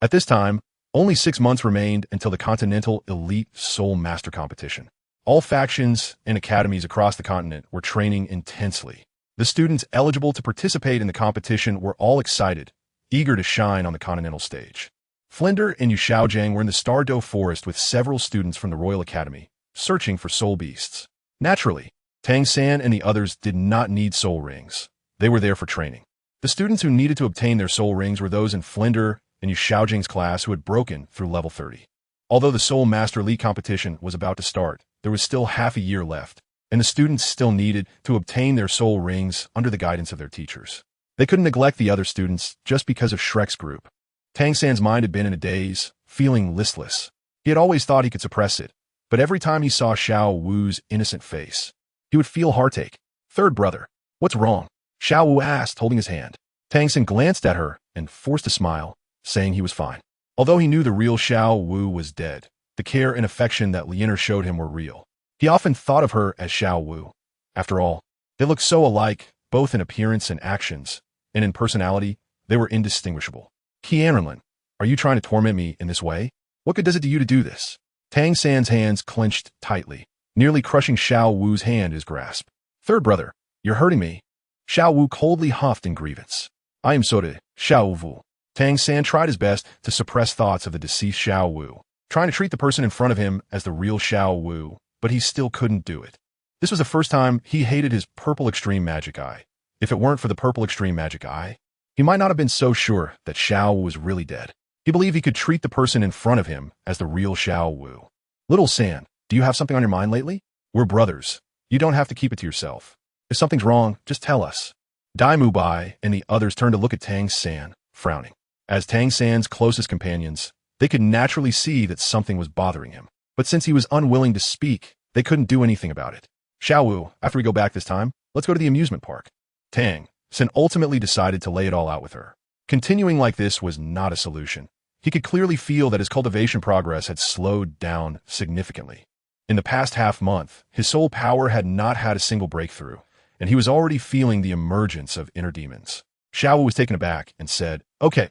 At this time, only 6 months remained until the Continental Elite Soul Master Competition. All factions and academies across the continent were training intensely. The students eligible to participate in the competition were all excited, eager to shine on the continental stage. Flinder and Yu Xiaojing were in the Stardow Forest with several students from the Royal Academy, searching for soul beasts. Naturally, Tang San and the others did not need soul rings. They were there for training. The students who needed to obtain their soul rings were those in Flinder and Yu Xiaojing's class who had broken through level 30. Although the Soul Master Elite competition was about to start, there was still half a year left, and the students still needed to obtain their soul rings under the guidance of their teachers. They couldn't neglect the other students just because of Shrek's group. Tang San's mind had been in a daze, feeling listless. He had always thought he could suppress it, but every time he saw Xiao Wu's innocent face, he would feel heartache. Third brother, what's wrong? Xiao Wu asked, holding his hand. Tang San glanced at her and forced a smile, saying he was fine. Although he knew the real Xiao Wu was dead, the care and affection that Lianer showed him were real. He often thought of her as Xiao Wu. After all, they looked so alike, both in appearance and actions, and in personality, they were indistinguishable. QianRenlin, are you trying to torment me in this way? What good does it do you to do this? Tang San's hands clenched tightly, nearly crushing Xiao Wu's hand in his grasp. Third brother, you're hurting me. Xiao Wu coldly huffed in grievance. I am sorry, Xiao Wu. Tang San tried his best to suppress thoughts of the deceased Xiao Wu, trying to treat the person in front of him as the real Xiao Wu, but he still couldn't do it. This was the first time he hated his purple extreme magic eye. If it weren't for the purple extreme magic eye, he might not have been so sure that Xiao Wu was really dead. He believed he could treat the person in front of him as the real Xiao Wu. Little San, do you have something on your mind lately? We're brothers. You don't have to keep it to yourself. If something's wrong, just tell us. Dai Mubai and the others turned to look at Tang San, frowning. As Tang San's closest companions, they could naturally see that something was bothering him. But since he was unwilling to speak, they couldn't do anything about it. Xiao Wu, after we go back this time, let's go to the amusement park. Tang San ultimately decided to lay it all out with her. Continuing like this was not a solution. He could clearly feel that his cultivation progress had slowed down significantly. In the past half-month, his soul power had not had a single breakthrough, and he was already feeling the emergence of inner demons. Xiao Wu was taken aback and said, Okay,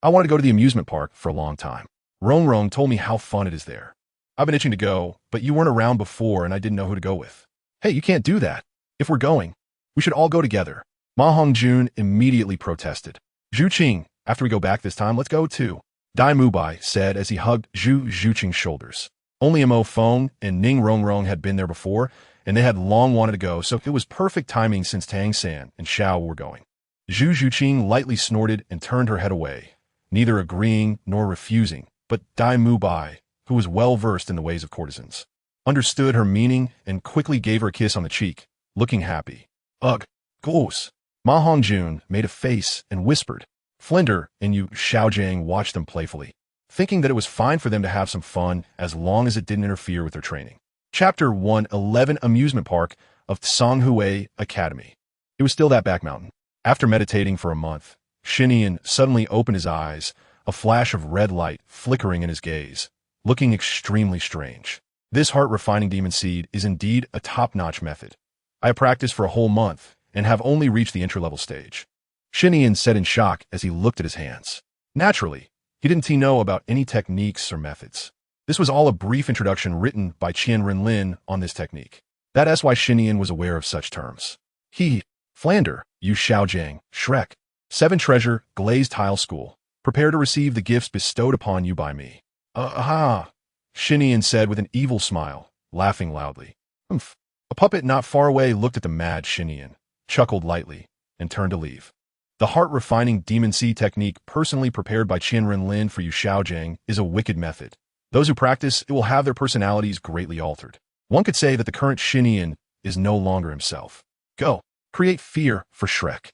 I wanted to go to the amusement park for a long time. Rong told me how fun it is there. I've been itching to go, but you weren't around before and I didn't know who to go with. Hey, you can't do that. If we're going, we should all go together. Ma Hongjun immediately protested. Zhu Qing, after we go back this time, let's go too. Dai Mubai said as he hugged Zhu Qing's shoulders. Only Mo Feng and Ning Rongrong had been there before, and they had long wanted to go, so it was perfect timing since Tang San and Xiao were going. Zhu Qing lightly snorted and turned her head away, neither agreeing nor refusing, but Dai Mubai, who was well-versed in the ways of courtesans, understood her meaning and quickly gave her a kiss on the cheek, looking happy. Ugh, gross. Ma Hongjun made a face and whispered. Flinder and Yu Xiaojiang watched them playfully, thinking that it was fine for them to have some fun as long as it didn't interfere with their training. Chapter 111 Amusement Park of Tsanghui Academy. It was still that back mountain. After meditating for a month, Xinian suddenly opened his eyes, a flash of red light flickering in his gaze, looking extremely strange. This heart-refining demon seed is indeed a top-notch method. I have practiced for a whole month and have only reached the entry-level stage. Xinian said in shock as he looked at his hands. Naturally, he didn't know about any techniques or methods. This was all a brief introduction written by Qian Renlin on this technique. That's why Xinian was aware of such terms. Flander, Yu Xiaojiang, Shrek, 7 Treasure, Glazed Tile School. Prepare to receive the gifts bestowed upon you by me. Aha, Xinian said with an evil smile, laughing loudly. Humph. A puppet not far away looked at the mad Xinian, chuckled lightly, and turned to leave. The heart-refining demon seed technique personally prepared by Qian Renlin for Yu Xiaojiang is a wicked method. Those who practice it will have their personalities greatly altered. One could say that the current Xinian is no longer himself. Go, create fear for Shrek.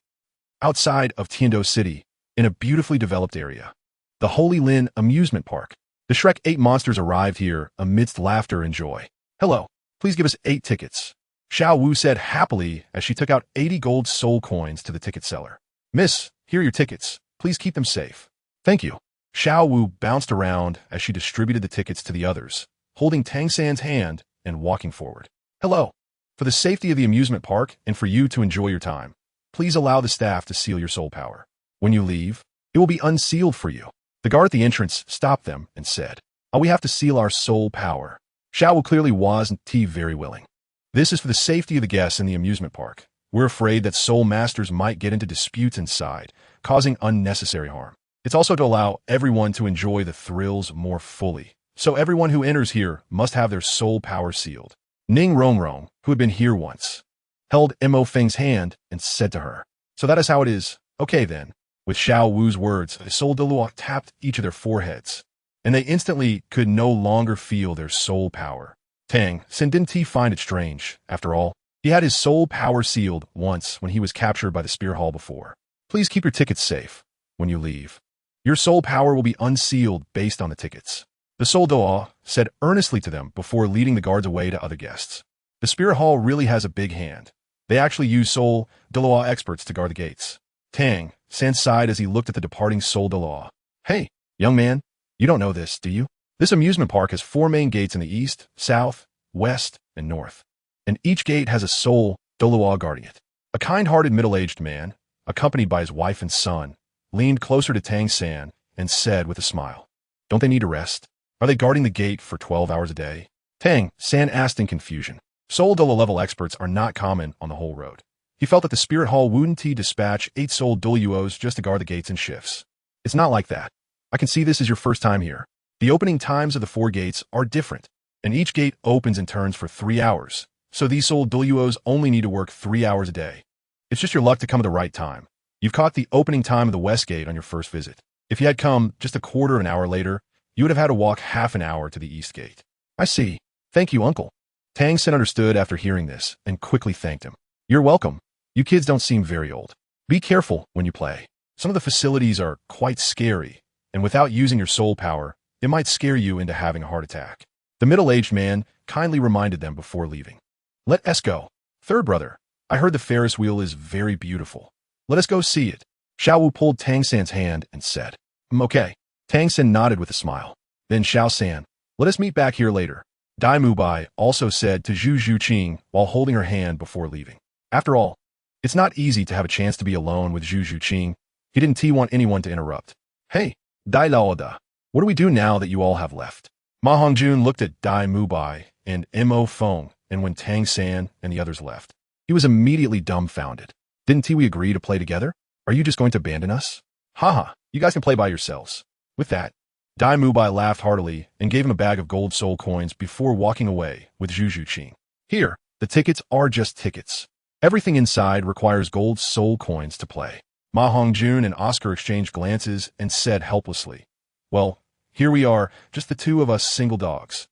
Outside of Tiando City, in a beautifully developed area, the Holy Lin Amusement Park. The Shrek 8 monsters arrived here amidst laughter and joy. Hello, please give us 8 tickets. Xiao Wu said happily as she took out 80 gold soul coins to the ticket seller. Miss, here are your tickets. Please keep them safe. Thank you. Xiao Wu bounced around as she distributed the tickets to the others, holding Tang San's hand and walking forward. Hello. For the safety of the amusement park and for you to enjoy your time, please allow the staff to seal your soul power. When you leave, it will be unsealed for you. The guard at the entrance stopped them and said, we have to seal our soul power. Xiao Wu clearly wasn't very willing. This is for the safety of the guests in the amusement park. We're afraid that soul masters might get into disputes inside, causing unnecessary harm. It's also to allow everyone to enjoy the thrills more fully. So everyone who enters here must have their soul power sealed. Ning Rongrong, who had been here once, held Mo Feng's hand and said to her, So that is how it is. Okay then. With Xiao Wu's words, the soul Douluo tapped each of their foreheads, and they instantly could no longer feel their soul power. Tang San didn't find it strange. After all, he had his soul power sealed once when he was captured by the Spear Hall before. Please keep your tickets safe when you leave. Your soul power will be unsealed based on the tickets. The soul Douluo said earnestly to them before leading the guards away to other guests. The spirit hall really has a big hand. They actually use soul Douluo experts to guard the gates. Tang San sighed as he looked at the departing soul Douluo. Hey, young man, you don't know this, do you? This amusement park has 4 main gates in the east, south, west, and north. And each gate has a soul Douluo guarding it. A kind-hearted middle-aged man, accompanied by his wife and son, leaned closer to Tang San and said with a smile, "Don't they need to rest? Are they guarding the gate for 12 hours a day?" Tang San asked in confusion. Soul Douluo level experts are not common on the whole road. He felt that the spirit hall wouldn't dispatch 8 soul Douluos just to guard the gates in shifts. It's not like that. I can see this is your first time here. The opening times of the 4 gates are different, and each gate opens and turns for 3 hours, so these soul Douluos only need to work 3 hours a day. It's just your luck to come at the right time. You've caught the opening time of the west gate on your first visit. If you had come just a quarter of an hour later, you would have had to walk half an hour to the east gate. I see. Thank you, uncle. Tang San understood after hearing this and quickly thanked him. You're welcome. You kids don't seem very old. Be careful when you play. Some of the facilities are quite scary, and without using your soul power, it might scare you into having a heart attack. The middle-aged man kindly reminded them before leaving. Let us go. Third brother, I heard the Ferris wheel is very beautiful. Let us go see it. Xiao Wu pulled Tang San's hand and said, Okay. Tang San nodded with a smile. Then Xiao San, let us meet back here later. Dai Mubai also said to Zhu Zhuqing while holding her hand before leaving. After all, it's not easy to have a chance to be alone with Zhu Zhuqing. He didn't want anyone to interrupt. Hey, Dai Laoda, what do we do now that you all have left? Ma Hongjun looked at Dai Mubai and Mo Feng, and when Tang San and the others left, he was immediately dumbfounded. Didn't we agree to play together? Are you just going to abandon us? Haha, you guys can play by yourselves. With that, Dai Mubai laughed heartily and gave him a bag of gold soul coins before walking away with Zhu Zhuqing. Here, the tickets are just tickets. Everything inside requires gold soul coins to play. Ma Hongjun and Oscar exchanged glances and said helplessly, Well, here we are, just the 2 of us single dogs.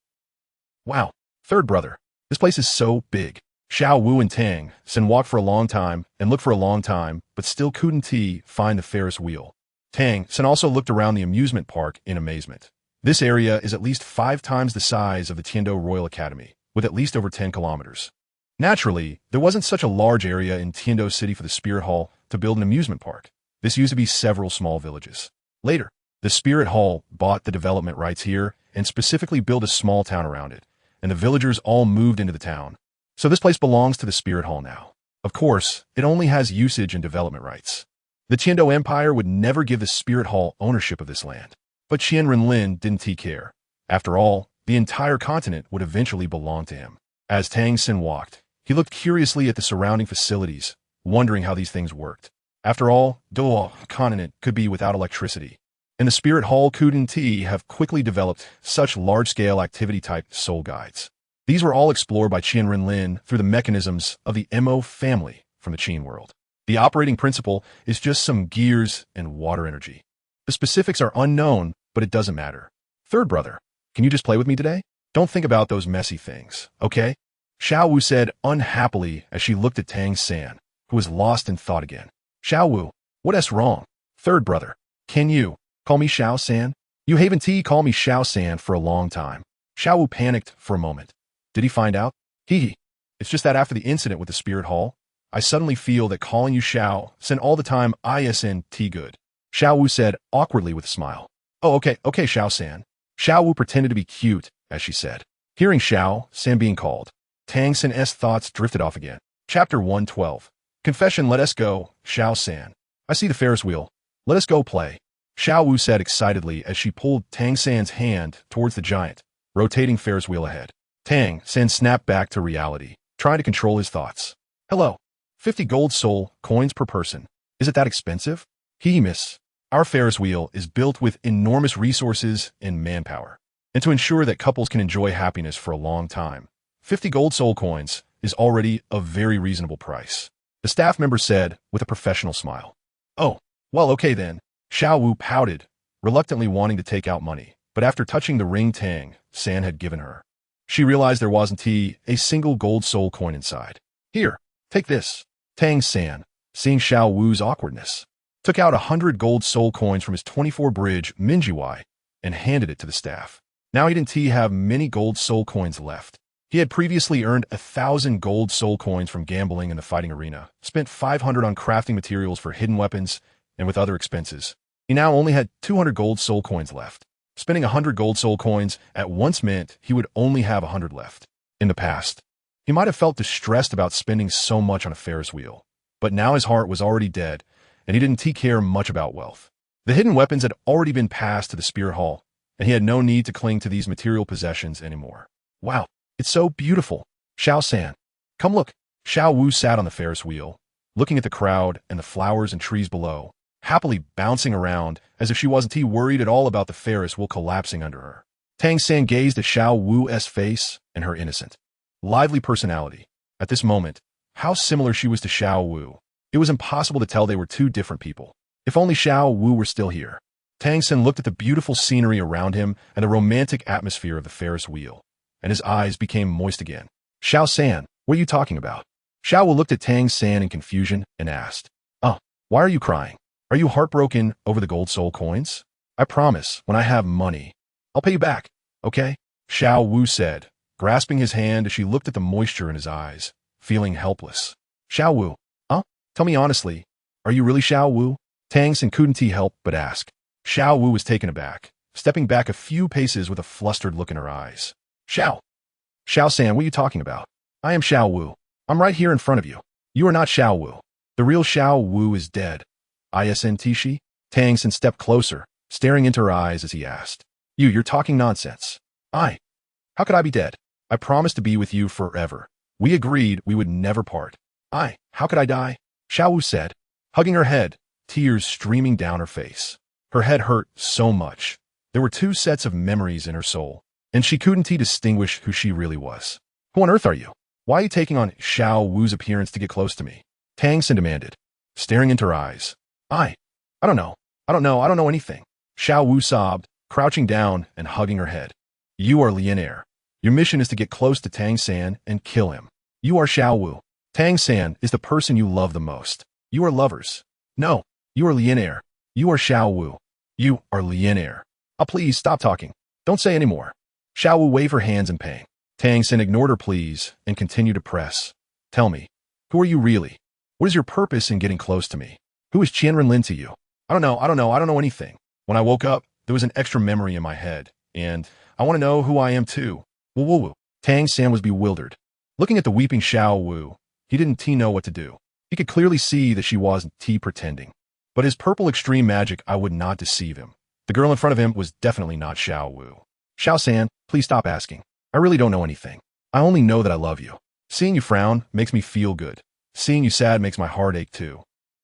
Wow, third brother, this place is so big. Xiao Wu and Tang San walked for a long time and looked for a long time, but still couldn't find the Ferris wheel. Tang San also looked around the amusement park in amazement. This area is at least 5 times the size of the Tiando Royal Academy, with at least over 10 kilometers. Naturally, there wasn't such a large area in Tiando City for the Spirit Hall to build an amusement park. This used to be several small villages. Later, the Spirit Hall bought the development rights here and specifically built a small town around it, and the villagers all moved into the town. So this place belongs to the Spirit Hall now. Of course, it only has usage and development rights. The Tiando Empire would never give the Spirit Hall ownership of this land. But Qian Renlin didn't care. After all, the entire continent would eventually belong to him. As Tang San walked, he looked curiously at the surrounding facilities, wondering how these things worked. After all, Douluo continent could be without electricity, and the Spirit Hall couldn't have quickly developed such large-scale activity-type soul guides. These were all explored by Qian Renlin through the mechanisms of the Mo family from the Qin world. The operating principle is just some gears and water energy. The specifics are unknown, but it doesn't matter. Third brother, can you just play with me today? Don't think about those messy things, okay? Xiao Wu said unhappily as she looked at Tang San, who was lost in thought again. Xiao Wu, what's wrong? Third brother, can you call me Xiao San? You haven't called me Xiao San for a long time. Xiao Wu panicked for a moment. Did he find out? It's just that after the incident with the Spirit Hall, I suddenly feel that calling you Xiao San all the time isn't good. Xiao Wu said awkwardly with a smile. Oh, okay, Xiao San. Xiao Wu pretended to be cute, as she said. Hearing Xiao San being called, Tang San's thoughts drifted off again. Chapter 112. Confession. Let us go, Xiao San. I see the Ferris wheel. Let us go play. Xiao Wu said excitedly as she pulled Tang San's hand towards the giant, rotating Ferris wheel ahead. Tang San snapped back to reality, trying to control his thoughts. Hello. 50 gold soul coins per person. Is it that expensive? Miss. Our Ferris wheel is built with enormous resources and manpower. And to ensure that couples can enjoy happiness for a long time, 50 gold soul coins is already a very reasonable price. The staff member said with a professional smile. Oh, well, okay then. Xiao Wu pouted, reluctantly wanting to take out money, but after touching the ring Tang San had given her, she realized there wasn't a single gold soul coin inside. Here, take this. Tang San, seeing Xiao Wu's awkwardness, took out 100 gold soul coins from his 24 bridge Minjiwai and handed it to the staff. Now he didn't have many gold soul coins left. He had previously earned 1,000 gold soul coins from gambling in the fighting arena, spent 500 on crafting materials for hidden weapons, and with other expenses. He now only had 200 gold soul coins left. Spending 100 gold soul coins at once meant he would only have 100 left. In the past, he might have felt distressed about spending so much on a Ferris wheel, but now his heart was already dead, and he didn't care much about wealth. The hidden weapons had already been passed to the Spirit Hall, and he had no need to cling to these material possessions anymore. Wow, it's so beautiful. Xiao San, come look. Xiao Wu sat on the Ferris wheel, looking at the crowd and the flowers and trees below, happily bouncing around as if she wasn't worried at all about the Ferris wheel collapsing under her. Tang San gazed at Xiao Wu's face and her innocent, lively personality. At this moment, how similar she was to Xiao Wu. It was impossible to tell they were two different people. If only Xiao Wu were still here. Tang San looked at the beautiful scenery around him and the romantic atmosphere of the Ferris wheel, and his eyes became moist again. Xiao San, what are you talking about? Xiao Wu looked at Tang San in confusion and asked, why are you crying? Are you heartbroken over the gold soul coins? I promise, when I have money, I'll pay you back, okay? Xiao Wu said, grasping his hand as she looked at the moisture in his eyes, feeling helpless. Xiao Wu, tell me honestly, are you really Xiao Wu? Tang San couldn't help but ask. Xiao Wu was taken aback, stepping back a few paces with a flustered look in her eyes. Xiao San, what are you talking about? I am Xiao Wu. I'm right here in front of you. You are not Xiao Wu. The real Xiao Wu is dead. Isn't she? Tang San stepped closer, staring into her eyes as he asked. You're talking nonsense. How could I be dead? I promised to be with you forever. We agreed we would never part. How could I die? Xiao Wu said, hugging her head, tears streaming down her face. Her head hurt so much. There were two sets of memories in her soul, and she couldn't distinguish who she really was. Who on earth are you? Why are you taking on Xiao Wu's appearance to get close to me? Tang San demanded, staring into her eyes. I don't know. I don't know anything. Xiao Wu sobbed, crouching down and hugging her head. You are LinReincarnated. Your mission is to get close to Tang San and kill him. You are Xiao Wu. Tang San is the person you love the most. You are lovers. No, you are LinReincarnated. You are Xiao Wu. You are LinReincarnated. Please stop talking. Don't say any more. Xiao Wu waved her hands in pain. Tang San ignored her pleas and continued to press. Tell me, who are you really? What is your purpose in getting close to me? Who is Qian Renlin to you? I don't know anything. When I woke up, there was an extra memory in my head, and I want to know who I am too. Woo. Tang San was bewildered. Looking at the weeping Xiao Wu, he didn't know what to do. He could clearly see that she wasn't pretending. But his purple extreme magic would not deceive him. The girl in front of him was definitely not Xiao Wu. Xiao San, please stop asking. I really don't know anything. I only know that I love you. Seeing you frown makes me feel good. Seeing you sad makes my heart ache too.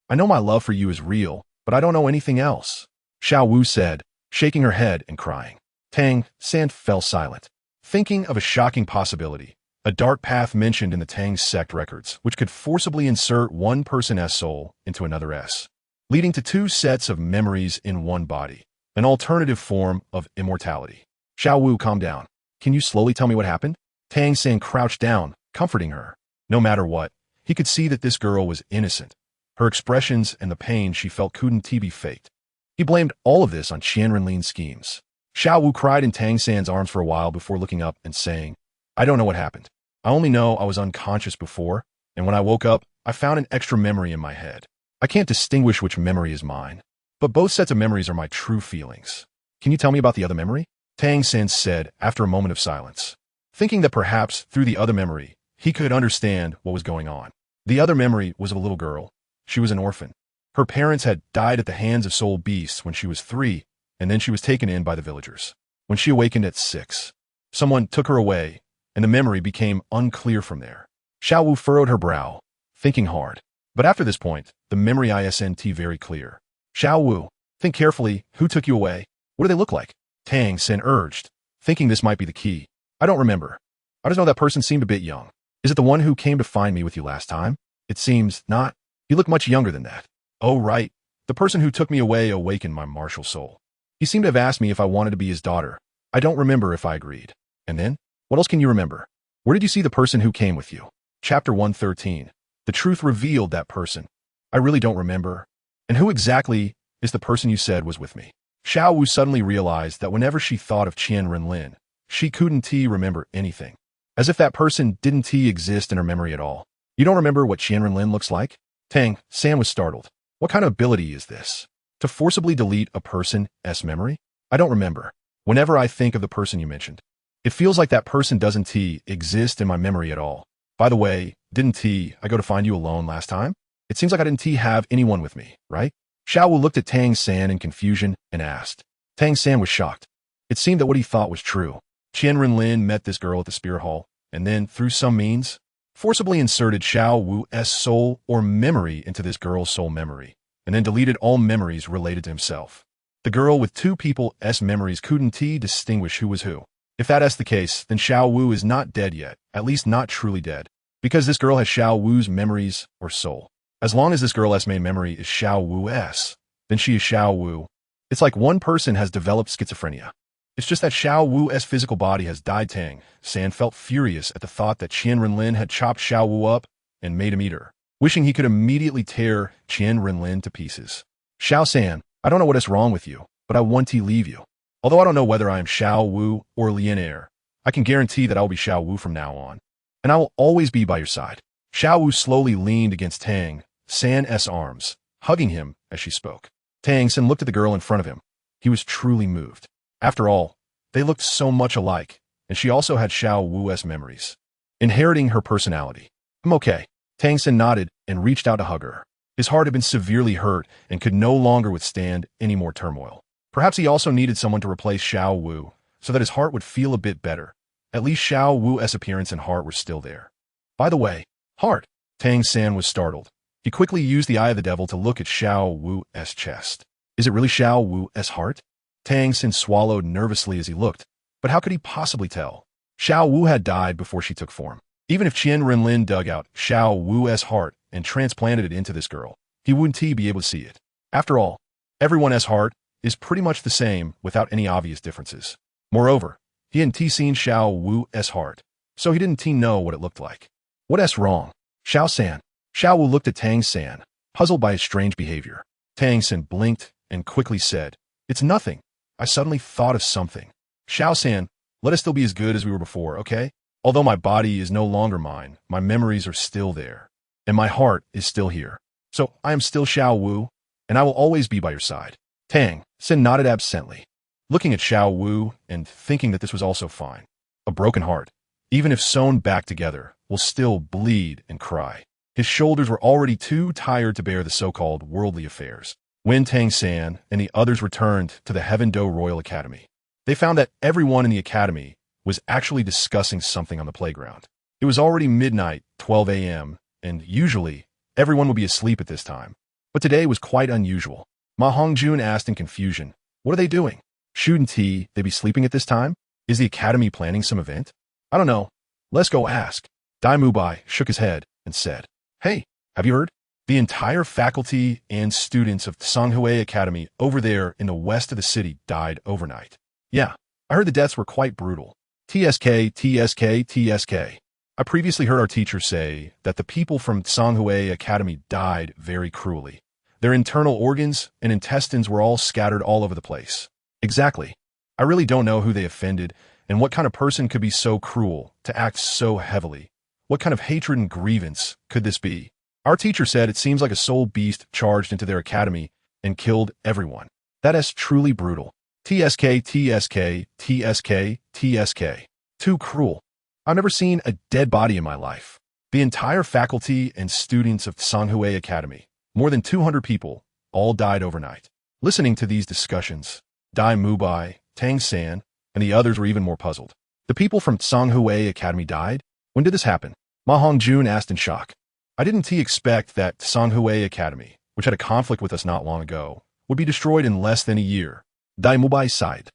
I know my love for you is real, but I don't know anything else. Xiao Wu said, shaking her head and crying. Tang San fell silent, thinking of a shocking possibility. A dark path mentioned in the Tang sect records, which could forcibly insert one person's soul into another's, leading to two sets of memories in one body, an alternative form of immortality. Xiao Wu, calm down. Can you slowly tell me what happened? Tang San crouched down, comforting her. No matter what, he could see that this girl was innocent. Her expressions and the pain she felt couldn't be faked. He blamed all of this on QianRenlin's schemes. Xiao Wu cried in Tang San's arms for a while before looking up and saying, I don't know what happened. I only know I was unconscious before, and when I woke up, I found an extra memory in my head. I can't distinguish which memory is mine, but both sets of memories are my true feelings. Can you tell me about the other memory? Tang San said after a moment of silence, thinking that perhaps through the other memory, he could understand what was going on. The other memory was of a little girl. She was an orphan. Her parents had died at the hands of soul beasts when she was 3, and then she was taken in by the villagers. When she awakened at 6, someone took her away, and the memory became unclear from there. Xiao Wu furrowed her brow, thinking hard. But after this point, the memory isn't very clear. Xiao Wu, think carefully. Who took you away? What do they look like? Tang San urged, thinking this might be the key. I don't remember. I just know that person seemed a bit young. Is it the one who came to find me with you last time? It seems not. He looked much younger than that. Oh, right. The person who took me away awakened my martial soul. He seemed to have asked me if I wanted to be his daughter. I don't remember if I agreed. And then? What else can you remember? Where did you see the person who came with you? Chapter 113. The truth revealed that person. I really don't remember. And who exactly is the person you said was with me? Xiao Wu suddenly realized that whenever she thought of Qian Renlin, she couldn't remember anything. As if that person didn't exist in her memory at all. You don't remember what Qian Renlin looks like? Tang San was startled. What kind of ability is this? To forcibly delete a person's memory? I don't remember. Whenever I think of the person you mentioned, it feels like that person doesn't exist in my memory at all. By the way, didn't I go to find you alone last time? It seems like I didn't have anyone with me, right? Xiao Wu looked at Tang San in confusion and asked. Tang San was shocked. It seemed that what he thought was true. Qian Renlin met this girl at the Spirit Hall, and then, through some means, forcibly inserted Xiao Wu's soul or memory into this girl's soul memory, and then deleted all memories related to himself. The girl with two people's memories couldn't distinguish who was who. If that's the case, then Xiao Wu is not dead yet, at least not truly dead, because this girl has Xiao Wu's memories or soul. As long as this girl's main memory is Xiao Wu's, then she is Xiao Wu. It's like one person has developed schizophrenia. It's just that Xiao Wu's physical body has died. Tang San felt furious at the thought that Qian Renlin had chopped Xiao Wu up and made him eat her, wishing he could immediately tear Qian Renlin to pieces. Xiao San, I don't know what is wrong with you, but I want to leave you. Although I don't know whether I am Xiao Wu or Lian, I can guarantee that I will be Xiao Wu from now on, and I will always be by your side. Xiao Wu slowly leaned against Tang San's arms, hugging him as she spoke. Tang San looked at the girl in front of him. He was truly moved. After all, they looked so much alike, and she also had Xiao Wu's memories, inheriting her personality. I'm okay. Tang San nodded and reached out to hug her. His heart had been severely hurt and could no longer withstand any more turmoil. Perhaps he also needed someone to replace Xiao Wu, so that his heart would feel a bit better. At least Xiao Wu's appearance and heart were still there. By the way, heart. Tang San was startled. He quickly used the eye of the devil to look at Xiao Wu's chest. Is it really Xiao Wu's heart? Tang San swallowed nervously as he looked, but how could he possibly tell? Xiao Wu had died before she took form. Even if Qian Renlin dug out Xiao Wu's heart and transplanted it into this girl, he wouldn't be able to see it. After all, everyone's heart is pretty much the same without any obvious differences. Moreover, he hadn't seen Xiao Wu's heart, so he didn't know what it looked like. What's wrong? Xiao San. Xiao Wu looked at Tang San, puzzled by his strange behavior. Tang San blinked and quickly said, It's nothing. I suddenly thought of something. Xiao San, let us still be as good as we were before, okay? Although my body is no longer mine, my memories are still there, and my heart is still here. So I am still Xiao Wu, and I will always be by your side. Tang San nodded absently, looking at Xiao Wu and thinking that this was also fine. A broken heart, even if sewn back together, will still bleed and cry. His shoulders were already too tired to bear the so-called worldly affairs. When Tang San and the others returned to the Heaven Do Royal Academy, they found that everyone in the academy was actually discussing something on the playground. It was already midnight, 12 a.m., and usually everyone would be asleep at this time. But today was quite unusual. Ma Hongjun asked in confusion, What are they doing? Shouldn't they be sleeping at this time? Is the academy planning some event? I don't know. Let's go ask. Dai Mubai shook his head and said, Hey, have you heard? The entire faculty and students of Songhui Academy over there in the west of the city died overnight. Yeah, I heard the deaths were quite brutal. TSK. I previously heard our teacher say that the people from Songhui Academy died very cruelly. Their internal organs and intestines were all scattered all over the place. Exactly. I really don't know who they offended and what kind of person could be so cruel to act so heavily. What kind of hatred and grievance could this be? Our teacher said it seems like a soul beast charged into their academy and killed everyone. That is truly brutal. TSK. Too cruel. I've never seen a dead body in my life. The entire faculty and students of Songhui Academy, more than 200 people, all died overnight. Listening to these discussions, Dai Mubai, Tang San, and the others were even more puzzled. The people from Songhui Academy died? When did this happen? Ma Hongjun asked in shock. I didn't expect that Songhui Academy, which had a conflict with us not long ago, would be destroyed in less than a year. Dai Mubai sighed.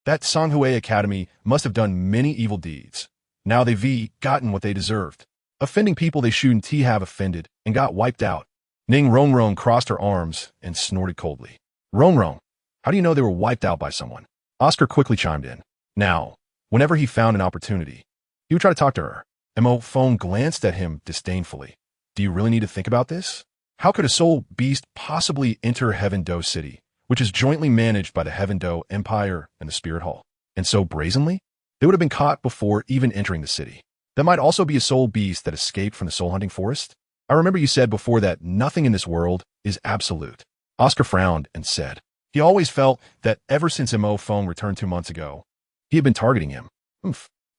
That Songhui Academy must have done many evil deeds. Now they've gotten what they deserved. Offending people they shouldn't have offended and got wiped out. Ning Rongrong crossed her arms and snorted coldly. Rongrong, how do you know they were wiped out by someone? Oscar quickly chimed in. Now, whenever he found an opportunity, he would try to talk to her. Mo Fong glanced at him disdainfully. Do you really need to think about this? How could a soul beast possibly enter Heaven Do City, which is jointly managed by the Heaven Do Empire and the Spirit Hall? And so brazenly? They would have been caught before even entering the city. That might also be a soul beast that escaped from the soul-hunting forest? I remember you said before that nothing in this world is absolute. Oscar frowned and said, he always felt that ever since Mo Feng returned 2 months ago, he had been targeting him.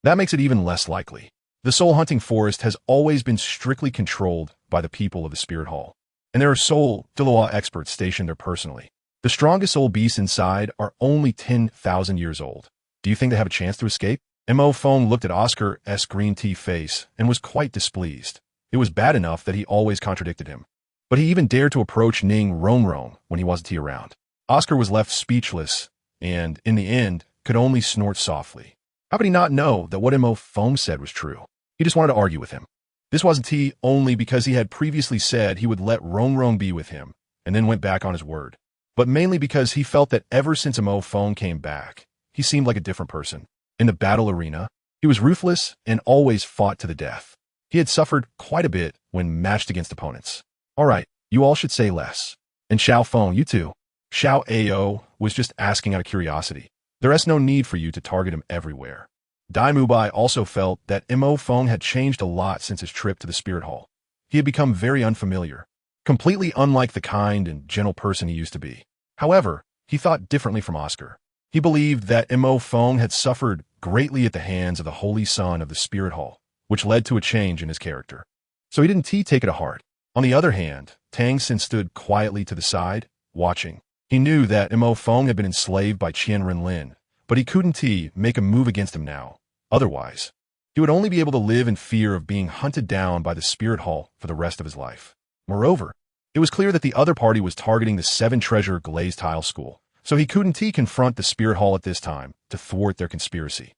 That makes it even less likely. The soul-hunting forest has always been strictly controlled by the people of the Spirit Hall, and there are soul Douluo experts stationed there personally. The strongest soul beasts inside are only 10,000 years old. Do you think they have a chance to escape? Mo Feng looked at Oscar's green tea face and was quite displeased. It was bad enough that he always contradicted him. But he even dared to approach LinReincarnates when he wasn't around. Oscar was left speechless and, in the end, could only snort softly. How could he not know that what Mo Feng said was true? He just wanted to argue with him. This wasn't only because he had previously said he would let Rong be with him and then went back on his word, but mainly because he felt that ever since Mo Feng came back, he seemed like a different person. In the battle arena, he was ruthless and always fought to the death. He had suffered quite a bit when matched against opponents. All right, you all should say less. And Xiao Feng, you too. Xiao Ao was just asking out of curiosity. There is no need for you to target him everywhere. Dai Mubai also felt that Mo Feng had changed a lot since his trip to the Spirit Hall. He had become very unfamiliar, completely unlike the kind and gentle person he used to be. However, he thought differently from Oscar. He believed that Mo Feng had suffered greatly at the hands of the Holy Son of the Spirit Hall, which led to a change in his character. So he didn't take it to heart. On the other hand, Tang San stood quietly to the side, watching. He knew that Mo Feng had been enslaved by Qian Renlin, but he couldn't make a move against him now. Otherwise, he would only be able to live in fear of being hunted down by the Spirit Hall for the rest of his life. Moreover, it was clear that the other party was targeting the 7-treasure glazed tile school, so he couldn't confront the Spirit Hall at this time to thwart their conspiracy.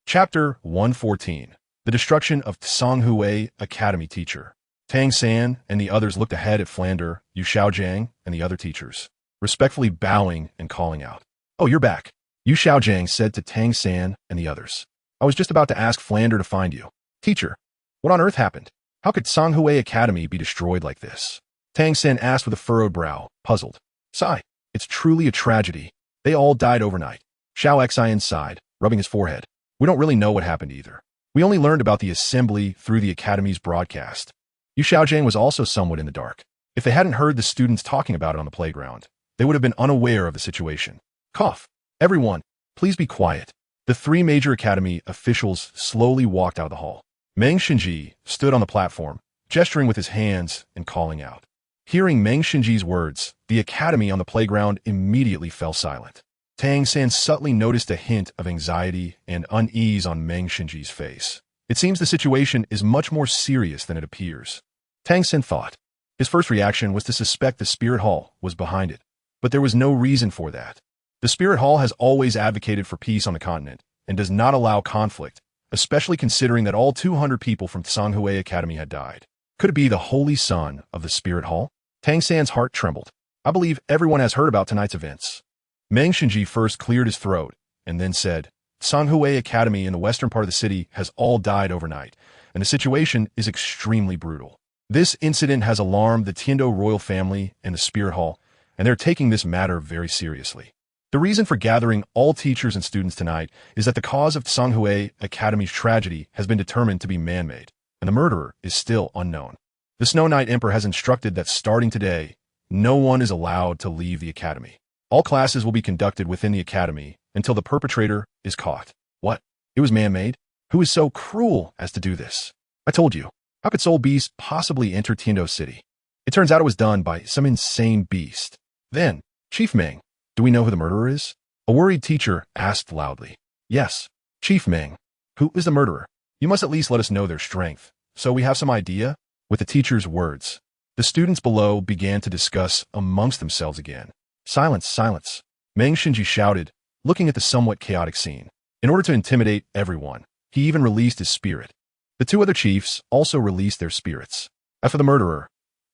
Chapter 114. The Destruction of Tsanghui Academy Teacher. Tang San and the others looked ahead at Flander, Yu Xiaojiang, and the other teachers, respectfully bowing and calling out. Oh, you're back, Yu Xiaojiang said to Tang San and the others. I was just about to ask Flander to find you. Teacher, what on earth happened? How could Tsanghui Academy be destroyed like this? Tang San asked with a furrowed brow, puzzled. Sigh, it's truly a tragedy. They all died overnight. Xiao Xian sighed, rubbing his forehead. We don't really know what happened either. We only learned about the assembly through the Academy's broadcast. Yu Xiaojiang was also somewhat in the dark. If they hadn't heard the students talking about it on the playground, they would have been unaware of the situation. Cough. Everyone, please be quiet. The 3 major Academy officials slowly walked out of the hall. Meng Xinji stood on the platform, gesturing with his hands and calling out. Hearing Meng Xinji's words, the Academy on the playground immediately fell silent. Tang San subtly noticed a hint of anxiety and unease on Meng Xinji's face. It seems the situation is much more serious than it appears. Tang San thought. His first reaction was to suspect the Spirit Hall was behind it, but there was no reason for that. The Spirit Hall has always advocated for peace on the continent and does not allow conflict, especially considering that all 200 people from Tsanghui Academy had died. Could it be the Holy Son of the Spirit Hall? Tang San's heart trembled. I believe everyone has heard about tonight's events. Meng Xinji first cleared his throat and then said, Tsanghui Academy in the western part of the city has all died overnight, and the situation is extremely brutal. This incident has alarmed the Tiando royal family and the Spirit Hall, and they're taking this matter very seriously. The reason for gathering all teachers and students tonight is that the cause of Tsanghui Academy's tragedy has been determined to be man-made, and the murderer is still unknown. The Snow Knight Emperor has instructed that starting today, no one is allowed to leave the Academy. All classes will be conducted within the Academy until the perpetrator is caught. What? It was man-made? Who is so cruel as to do this? I told you. How could Soul Beast possibly enter Tiando City? It turns out it was done by some insane beast. Then, Chief Meng, do we know who the murderer is? A worried teacher asked loudly. Yes, Chief Meng. Who is the murderer? You must at least let us know their strength, so we have some idea. With the teacher's words, the students below began to discuss amongst themselves again. Silence, silence. Meng Xinji shouted, looking at the somewhat chaotic scene. In order to intimidate everyone, he even released his spirit. The 2 other chiefs also released their spirits. As for the murderer,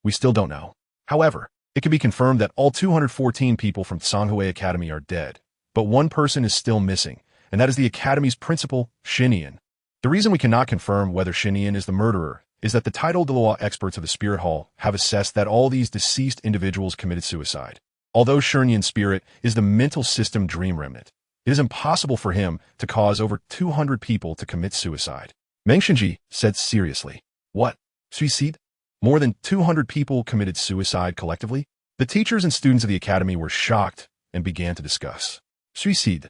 we still don't know. However, it can be confirmed that all 214 people from Tsanghui Academy are dead, but one person is still missing, and that is the Academy's principal, Xinian. The reason we cannot confirm whether Xinian is the murderer is that the title Douluo experts of the Spirit Hall have assessed that all these deceased individuals committed suicide. Although Shernyan's spirit is the mental system dream remnant, it is impossible for him to cause over 200 people to commit suicide. Meng Xinji said seriously. What? Suicide? More than 200 people committed suicide collectively? The teachers and students of the academy were shocked and began to discuss. Suicide.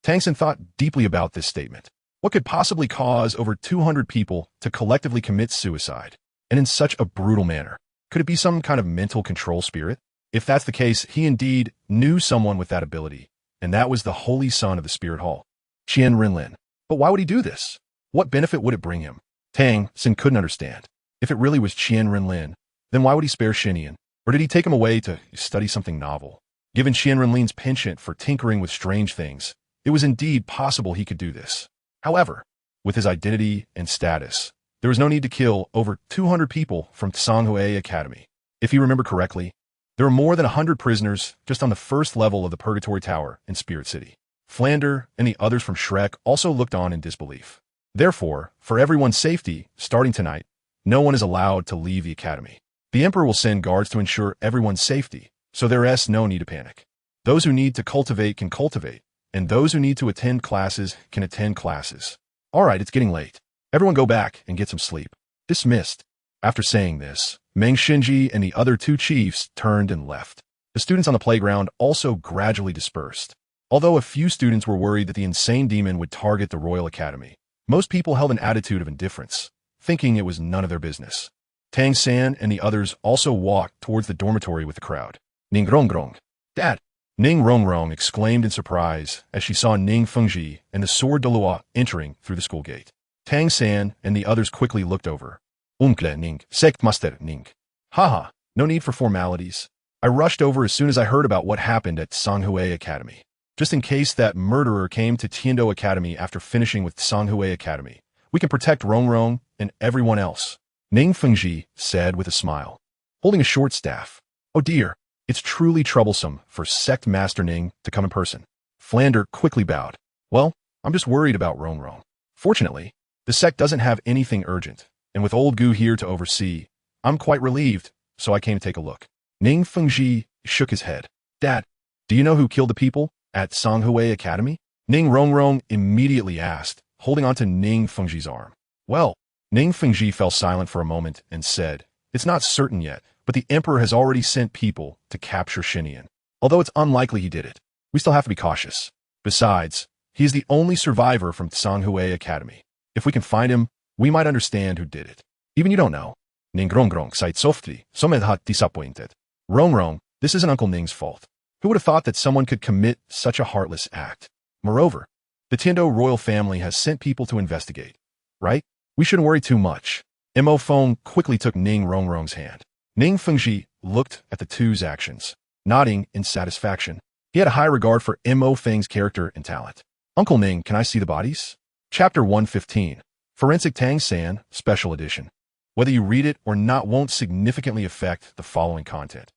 Tang San thought deeply about this statement. What could possibly cause over 200 people to collectively commit suicide, and in such a brutal manner? Could it be some kind of mental control spirit? If that's the case, he indeed knew someone with that ability, and that was the Holy Son of the Spirit Hall, Qian Renlin. But why would he do this? What benefit would it bring him? Tang San couldn't understand. If it really was Qian Renlin, then why would he spare Shinian? Or did he take him away to study something novel? Given Qian Renlin's penchant for tinkering with strange things, it was indeed possible he could do this. However, with his identity and status, there was no need to kill over 200 people from Tsanghua Academy. If you remember correctly, there were more than 100 prisoners just on the first level of the Purgatory Tower in Spirit City. Flander and the others from Shrek also looked on in disbelief. Therefore, for everyone's safety, starting tonight, no one is allowed to leave the academy. The Emperor will send guards to ensure everyone's safety, so there is no need to panic. Those who need to cultivate can cultivate, and those who need to attend classes can attend classes. All right, it's getting late. Everyone go back and get some sleep. Dismissed. After saying this, Meng Xinji and the other two chiefs turned and left. The students on the playground also gradually dispersed. Although a few students were worried that the insane demon would target the Royal Academy, most people held an attitude of indifference, thinking it was none of their business. Tang San and the others also walked towards the dormitory with the crowd. Ning Rongrong. Dad! Ning Rongrong exclaimed in surprise as she saw Ning Fengji and the sword Douluo entering through the school gate. Tang San and the others quickly looked over. Unkle Ning, Sect Master Ning. Haha, no need for formalities. I rushed over as soon as I heard about what happened at Tsanghua Academy. Just in case that murderer came to Tiando Academy after finishing with Tsanghua Academy, we can protect Rongrong and everyone else. Ning Fengji said with a smile, holding a short staff. Oh dear. It's truly troublesome for Sect Master Ning to come in person. Flander quickly bowed. Well, I'm just worried about Rongrong. Fortunately, the sect doesn't have anything urgent, and with old Gu here to oversee, I'm quite relieved, so I came to take a look. Ning Fengji shook his head. Dad, do you know who killed the people at Tsanghua Academy? Ning Rongrong immediately asked, holding onto Ning Fengji's arm. Well, Ning Fengji fell silent for a moment and said, it's not certain yet, but the Emperor has already sent people to capture Shinian. Although it's unlikely he did it, we still have to be cautious. Besides, he is the only survivor from Tsanghua Academy. If we can find him, we might understand who did it. Even you don't know. Ning Rongrong sighed softly, somewhat disappointed. Rongrong, this isn't Uncle Ning's fault. Who would have thought that someone could commit such a heartless act? Moreover, the Tiando royal family has sent people to investigate, right? We shouldn't worry too much. Mo Feng quickly took Ning Rongrong's hand. Ning Fengji looked at the two's actions, nodding in satisfaction. He had a high regard for Mo Feng's character and talent. Uncle Ning, can I see the bodies? Chapter 115. Forensic Tang San, Special Edition. Whether you read it or not won't significantly affect the following content.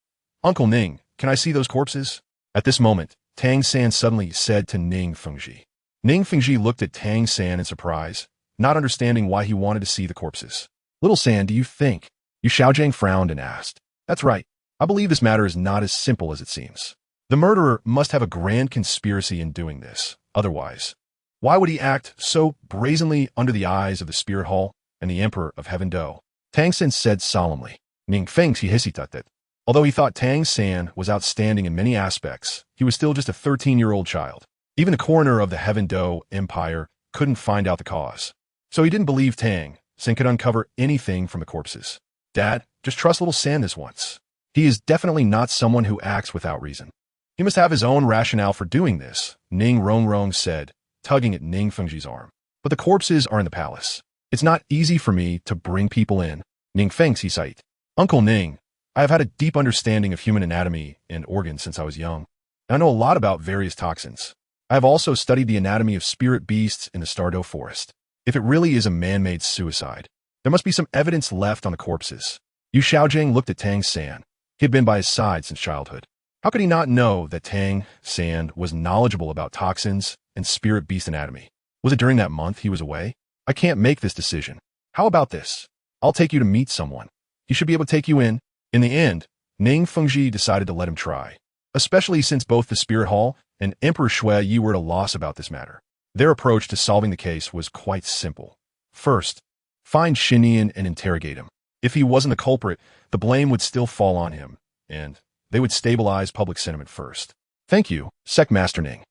Uncle Ning, can I see those corpses? At this moment, Tang San suddenly said to Ning Fengji. Ning Fengji looked at Tang San in surprise, not understanding why he wanted to see the corpses. Little San, do you think? Yu Xiaojiang frowned and asked. That's right. I believe this matter is not as simple as it seems. The murderer must have a grand conspiracy in doing this. Otherwise, why would he act so brazenly under the eyes of the Spirit Hall and the Emperor of Heaven Do? Tang San said solemnly. Ning Fengji hesitated. Although he thought Tang San was outstanding in many aspects, he was still just a 13-year-old child. Even the coroner of the Heaven Do Empire couldn't find out the cause. So he didn't believe Tang San could uncover anything from the corpses. Dad, just trust little San this once. He is definitely not someone who acts without reason. He must have his own rationale for doing this, Ning Rongrong said, tugging at Ning Fengji's arm. But the corpses are in the palace. It's not easy for me to bring people in. Ning Fengji said. Uncle Ning, I have had a deep understanding of human anatomy and organs since I was young. I know a lot about various toxins. I have also studied the anatomy of spirit beasts in the Stardo Forest. If it really is a man-made suicide, there must be some evidence left on the corpses. Yu Xiaojiang looked at Tang San. He had been by his side since childhood. How could he not know that Tang San was knowledgeable about toxins and spirit beast anatomy? Was it during that month he was away? I can't make this decision. How about this? I'll take you to meet someone. He should be able to take you in. In the end, Ning Fengji decided to let him try, especially since both the Spirit Hall and Emperor Shui Yi were at a loss about this matter. Their approach to solving the case was quite simple. First, find Xinyan and interrogate him. If he wasn't the culprit, the blame would still fall on him, and they would stabilize public sentiment first. Thank you, Sect Master Ning.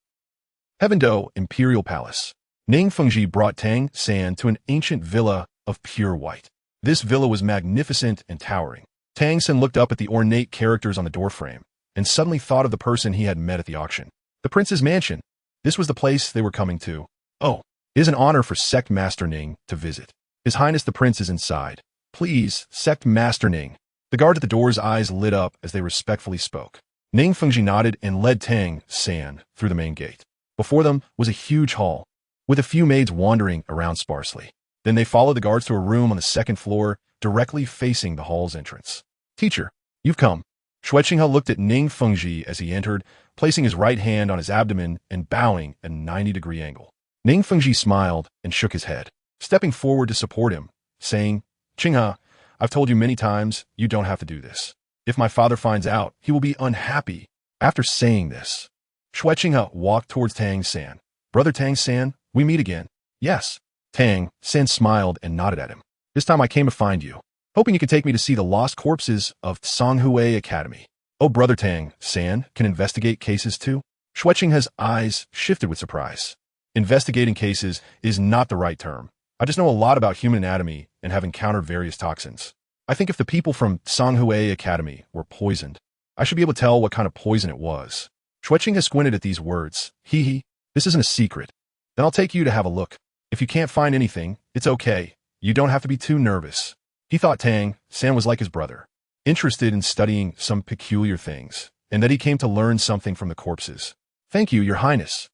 Heavendo Imperial Palace. Ning Fengji brought Tang San to an ancient villa of pure white. This villa was magnificent and towering. Tang San looked up at the ornate characters on the doorframe and suddenly thought of the person he had met at the auction. The prince's mansion. This was the place they were coming to. Oh, it is an honor for Sect Master Ning to visit. His Highness the Prince is inside. Please, Sect Master Ning. The guard at the door's eyes lit up as they respectfully spoke. Ning Fengji nodded and led Tang San through the main gate. Before them was a huge hall, with a few maids wandering around sparsely. Then they followed the guards to a room on the second floor, directly facing the hall's entrance. Teacher, you've come. Shui Qinghe looked at Ning Fengji as he entered, placing his right hand on his abdomen and bowing at a 90-degree angle. Ning Fengji smiled and shook his head, stepping forward to support him, saying, Qinghe, I've told you many times you don't have to do this. If my father finds out, he will be unhappy. After saying this, Shui Qinghe walked towards Tang San. Brother Tang San, we meet again. Yes. Tang San smiled and nodded at him. This time I came to find you, hoping you could take me to see the lost corpses of Songhui Academy. Oh, Brother Tang San can investigate cases too? Shui Qinghe's eyes shifted with surprise. Investigating cases is not the right term. I just know a lot about human anatomy and have encountered various toxins. I think if the people from Songhui Academy were poisoned, I should be able to tell what kind of poison it was. Shui Qinghe squinted at these words. Hee, this isn't a secret. Then I'll take you to have a look. If you can't find anything, it's okay. You don't have to be too nervous. He thought Tang San was like his brother, interested in studying some peculiar things, and that he came to learn something from the corpses. Thank you, Your Highness.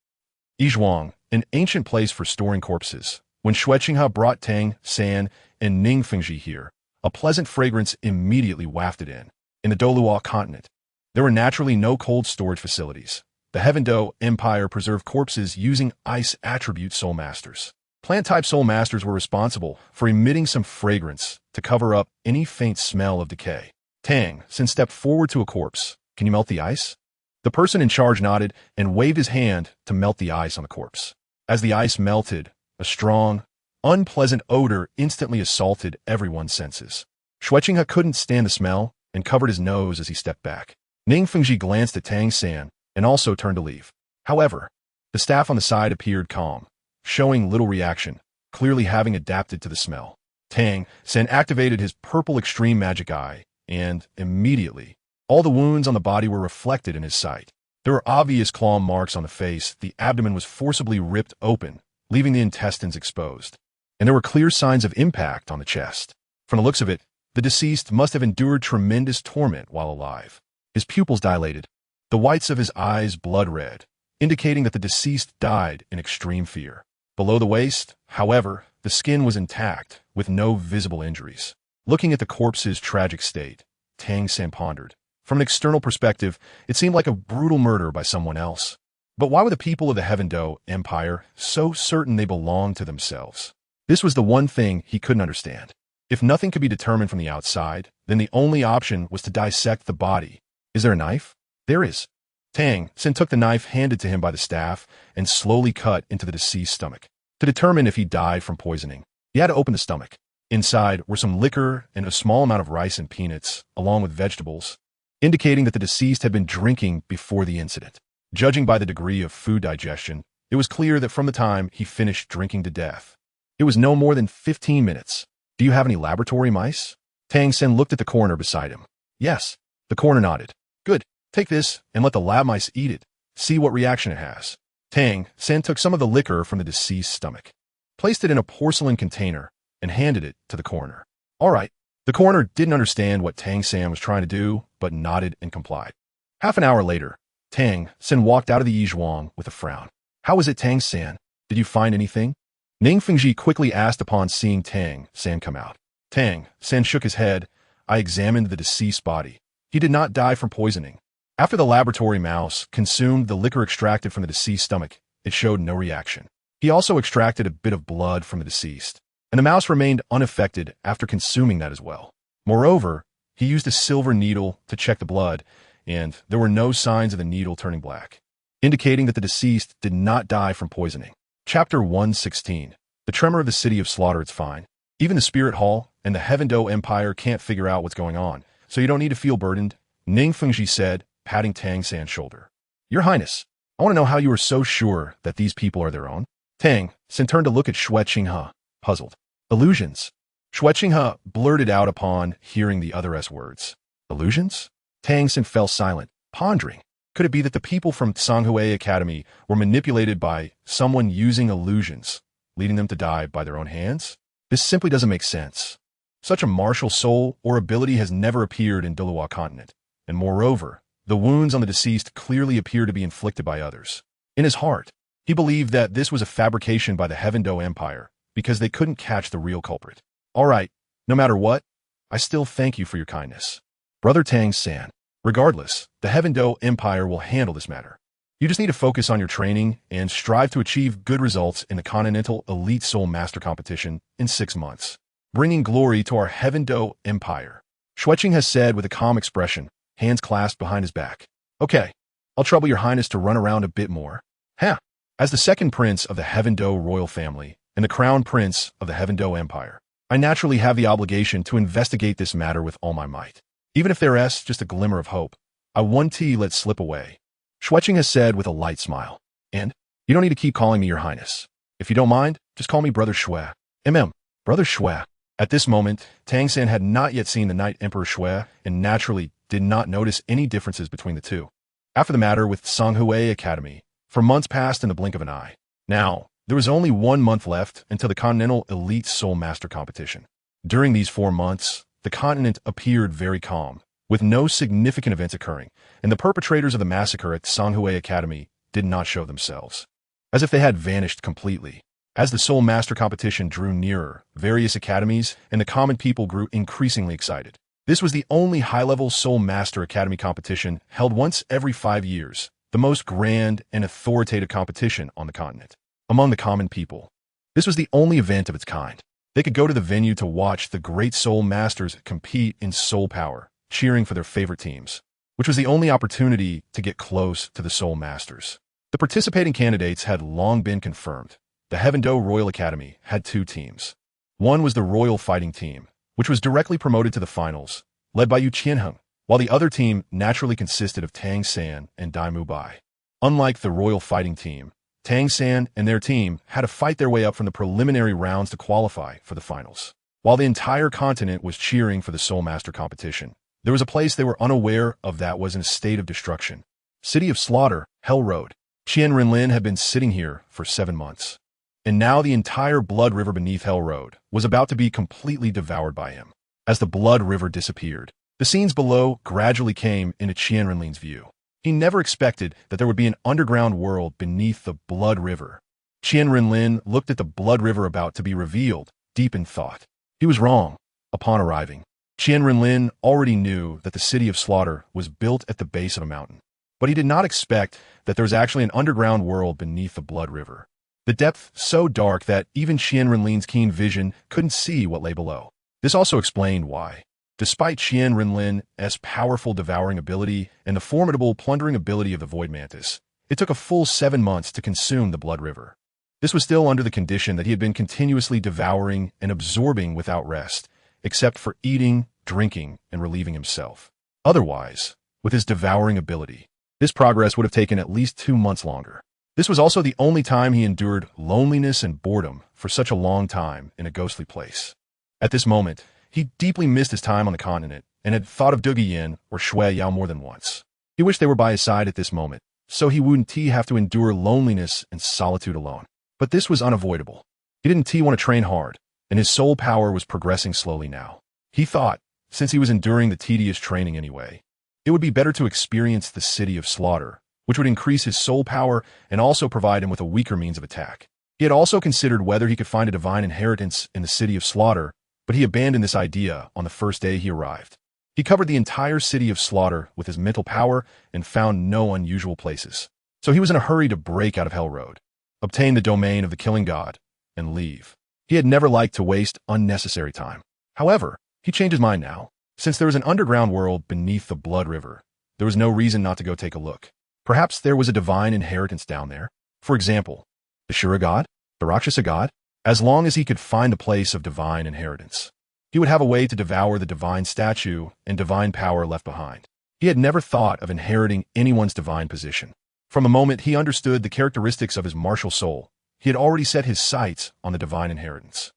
Yizhuang, an ancient place for storing corpses. When Shui Qinghe brought Tang San and Ning Fengji here, a pleasant fragrance immediately wafted in. In the Douluo continent, there were naturally no cold storage facilities. The Heavendo Empire preserved corpses using ice attribute soul masters. Plant-type soul masters were responsible for emitting some fragrance to cover up any faint smell of decay. Tang San stepped forward to a corpse. Can you melt the ice? The person in charge nodded and waved his hand to melt the ice on the corpse. As the ice melted, a strong, unpleasant odor instantly assaulted everyone's senses. Shui Qinghe couldn't stand the smell and covered his nose as he stepped back. Ning Fengji glanced at Tang San and also turned to leave. However, the staff on the side appeared calm, showing little reaction, clearly having adapted to the smell. Tang San activated his purple extreme magic eye, and immediately, all the wounds on the body were reflected in his sight. There were obvious claw marks on the face, the abdomen was forcibly ripped open, leaving the intestines exposed, and there were clear signs of impact on the chest. From the looks of it, the deceased must have endured tremendous torment while alive. His pupils dilated, the whites of his eyes blood red, indicating that the deceased died in extreme fear. Below the waist, however, the skin was intact, with no visible injuries. Looking at the corpse's tragic state, Tang San pondered. From an external perspective, it seemed like a brutal murder by someone else. But why were the people of the Heavendo Empire so certain they belonged to themselves? This was the one thing he couldn't understand. If nothing could be determined from the outside, then the only option was to dissect the body. Is there a knife? There is. Tang San took the knife handed to him by the staff and slowly cut into the deceased's stomach. To determine if he died from poisoning, he had to open the stomach. Inside were some liquor and a small amount of rice and peanuts, along with vegetables, indicating that the deceased had been drinking before the incident. Judging by the degree of food digestion, it was clear that from the time he finished drinking to death, it was no more than 15 minutes. Do you have any laboratory mice? Tang San looked at the coroner beside him. Yes. The coroner nodded. Good. Take this and let the lab mice eat it. See what reaction it has. Tang San took some of the liquor from the deceased's stomach, placed it in a porcelain container, and handed it to the coroner. All right. The coroner didn't understand what Tang San was trying to do, but nodded and complied. Half an hour later, Tang San walked out of the Yizhuang with a frown. How is it, Tang San? Did you find anything? Ning Fengji quickly asked upon seeing Tang San come out. Tang San shook his head. I examined the deceased's body. He did not die from poisoning. After the laboratory mouse consumed the liquor extracted from the deceased's stomach, it showed no reaction. He also extracted a bit of blood from the deceased. and the mouse remained unaffected after consuming that as well. Moreover, he used a silver needle to check the blood, and there were no signs of the needle turning black, indicating that the deceased did not die from poisoning. Chapter 116. The Tremor of the City of Slaughter. It's fine. Even the Spirit Hall and the Heaven-Do Empire can't figure out what's going on, so you don't need to feel burdened, Ning Fengji said, patting Tang San's shoulder. Your Highness, I want to know how you are so sure that these people are their own. Tang San turned to look at Xue Qinghe, puzzled. Illusions. Xue Qinghe blurted out upon hearing the other's words. Illusions? Tang San fell silent, pondering. Could it be that the people from Tsanghue Academy were manipulated by someone using illusions, leading them to die by their own hands? This simply doesn't make sense. Such a martial soul or ability has never appeared in Douluo continent, and moreover, the wounds on the deceased clearly appear to be inflicted by others. In his heart, he believed that this was a fabrication by the Heaven-Do Empire because they couldn't catch the real culprit. All right, no matter what, I still thank you for your kindness. Brother Tang San, regardless, the Heaven-Do Empire will handle this matter. You just need to focus on your training and strive to achieve good results in the Continental Elite Soul Master Competition in 6 months, bringing glory to our Heaven-Do Empire. Xue Qinghe has said with a calm expression, hands clasped behind his back. Okay, I'll trouble your highness to run around a bit more. Huh. As the second prince of the Heaven-Do royal family and the crown prince of the Heaven-Do Empire, I naturally have the obligation to investigate this matter with all my might. Even if there is just a glimmer of hope, I won't let slip away. Xue Qinghe has said with a light smile. And you don't need to keep calling me your highness. If you don't mind, just call me Brother Xue. Brother Xue. At this moment, Tang San had not yet seen the Night Emperor Xue and naturally did not notice any differences between the two. After the matter with Tsanghue Academy, for months passed in the blink of an eye. Now, there was only 1 month left until the Continental Elite Soul Master Competition. During these 4 months, the continent appeared very calm, with no significant events occurring, and the perpetrators of the massacre at Tsanghue Academy did not show themselves, as if they had vanished completely. As the Soul Master Competition drew nearer, various academies and the common people grew increasingly excited. This was the only high-level Soul Master Academy competition held once every 5 years, the most grand and authoritative competition on the continent. Among the common people, this was the only event of its kind. They could go to the venue to watch the great Soul Masters compete in soul power, cheering for their favorite teams, which was the only opportunity to get close to the Soul Masters. The participating candidates had long been confirmed. The Heaven-Do Royal Academy had 2 teams. One was the Royal Fighting Team, which was directly promoted to the finals, led by Yu Qianheng, while the other team naturally consisted of Tang San and Dai Mu Bai. Unlike the Royal Fighting Team, Tang San and their team had to fight their way up from the preliminary rounds to qualify for the finals. While the entire continent was cheering for the Soul Master competition, there was a place they were unaware of that was in a state of destruction. City of Slaughter, Hell Road. Qian Renlin had been sitting here for 7 months. And now the entire blood river beneath Hell Road was about to be completely devoured by him. As the blood river disappeared, the scenes below gradually came into Qian Renlin's view. He never expected that there would be an underground world beneath the blood river. Qian Renlin looked at the blood river about to be revealed, deep in thought. He was wrong. Upon arriving, Qian Renlin already knew that the City of Slaughter was built at the base of a mountain. But he did not expect that there was actually an underground world beneath the blood river. The depth so dark that even Qian Renlin's keen vision couldn't see what lay below. This also explained why, despite Qian Renlin's powerful devouring ability and the formidable plundering ability of the Void Mantis, it took a full 7 months to consume the blood river. This was still under the condition that he had been continuously devouring and absorbing without rest, except for eating, drinking, and relieving himself. Otherwise, with his devouring ability, this progress would have taken at least 2 months longer. This was also the only time he endured loneliness and boredom for such a long time in a ghostly place. At this moment, he deeply missed his time on the continent and had thought of Dugiyin or Xue Yao more than once. He wished they were by his side at this moment, so he wouldn't have to endure loneliness and solitude alone. But this was unavoidable. He didn't want to train hard, and his soul power was progressing slowly now. He thought, since he was enduring the tedious training anyway, it would be better to experience the City of Slaughter, which would increase his soul power and also provide him with a weaker means of attack. He had also considered whether he could find a divine inheritance in the City of Slaughter, but he abandoned this idea on the first day he arrived. He covered the entire City of Slaughter with his mental power and found no unusual places. So he was in a hurry to break out of Hell Road, obtain the domain of the Killing God, and leave. He had never liked to waste unnecessary time. However, he changed his mind now. Since there was an underground world beneath the Blood River, there was no reason not to go take a look. Perhaps there was a divine inheritance down there. For example, the Shura god, the Rakshasa god. As long as he could find a place of divine inheritance, he would have a way to devour the divine statue and divine power left behind. He had never thought of inheriting anyone's divine position. From the moment he understood the characteristics of his martial soul, he had already set his sights on the divine inheritance.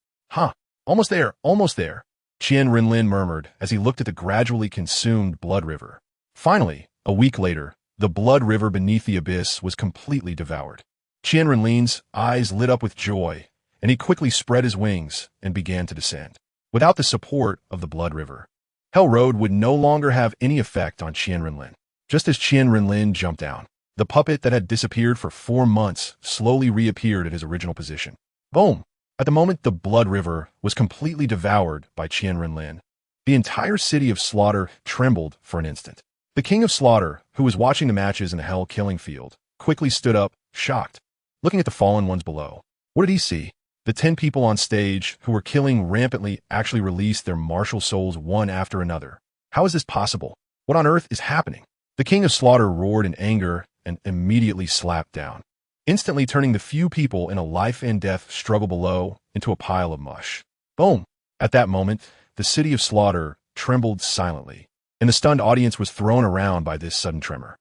Almost there, almost there, Qian Renlin murmured as he looked at the gradually consumed Blood River. Finally, a week later, the Blood River beneath the abyss was completely devoured. Qian Renlin's eyes lit up with joy, and he quickly spread his wings and began to descend. Without the support of the Blood River, Hell Road would no longer have any effect on Qian Renlin. Just as Qian Renlin jumped down, the puppet that had disappeared for 4 months slowly reappeared at his original position. Boom! At the moment the Blood River was completely devoured by Qian Renlin, the entire city of Slaughter trembled for an instant. The King of Slaughter, who was watching the matches in the Hell killing field, quickly stood up, shocked, looking at the fallen ones below. What did he see? The 10 people on stage who were killing rampantly actually released their martial souls one after another. How is this possible? What on earth is happening? The King of Slaughter roared in anger and immediately slapped down, instantly turning the few people in a life and death struggle below into a pile of mush. Boom! At that moment, the city of Slaughter trembled silently, and the stunned audience was thrown around by this sudden tremor.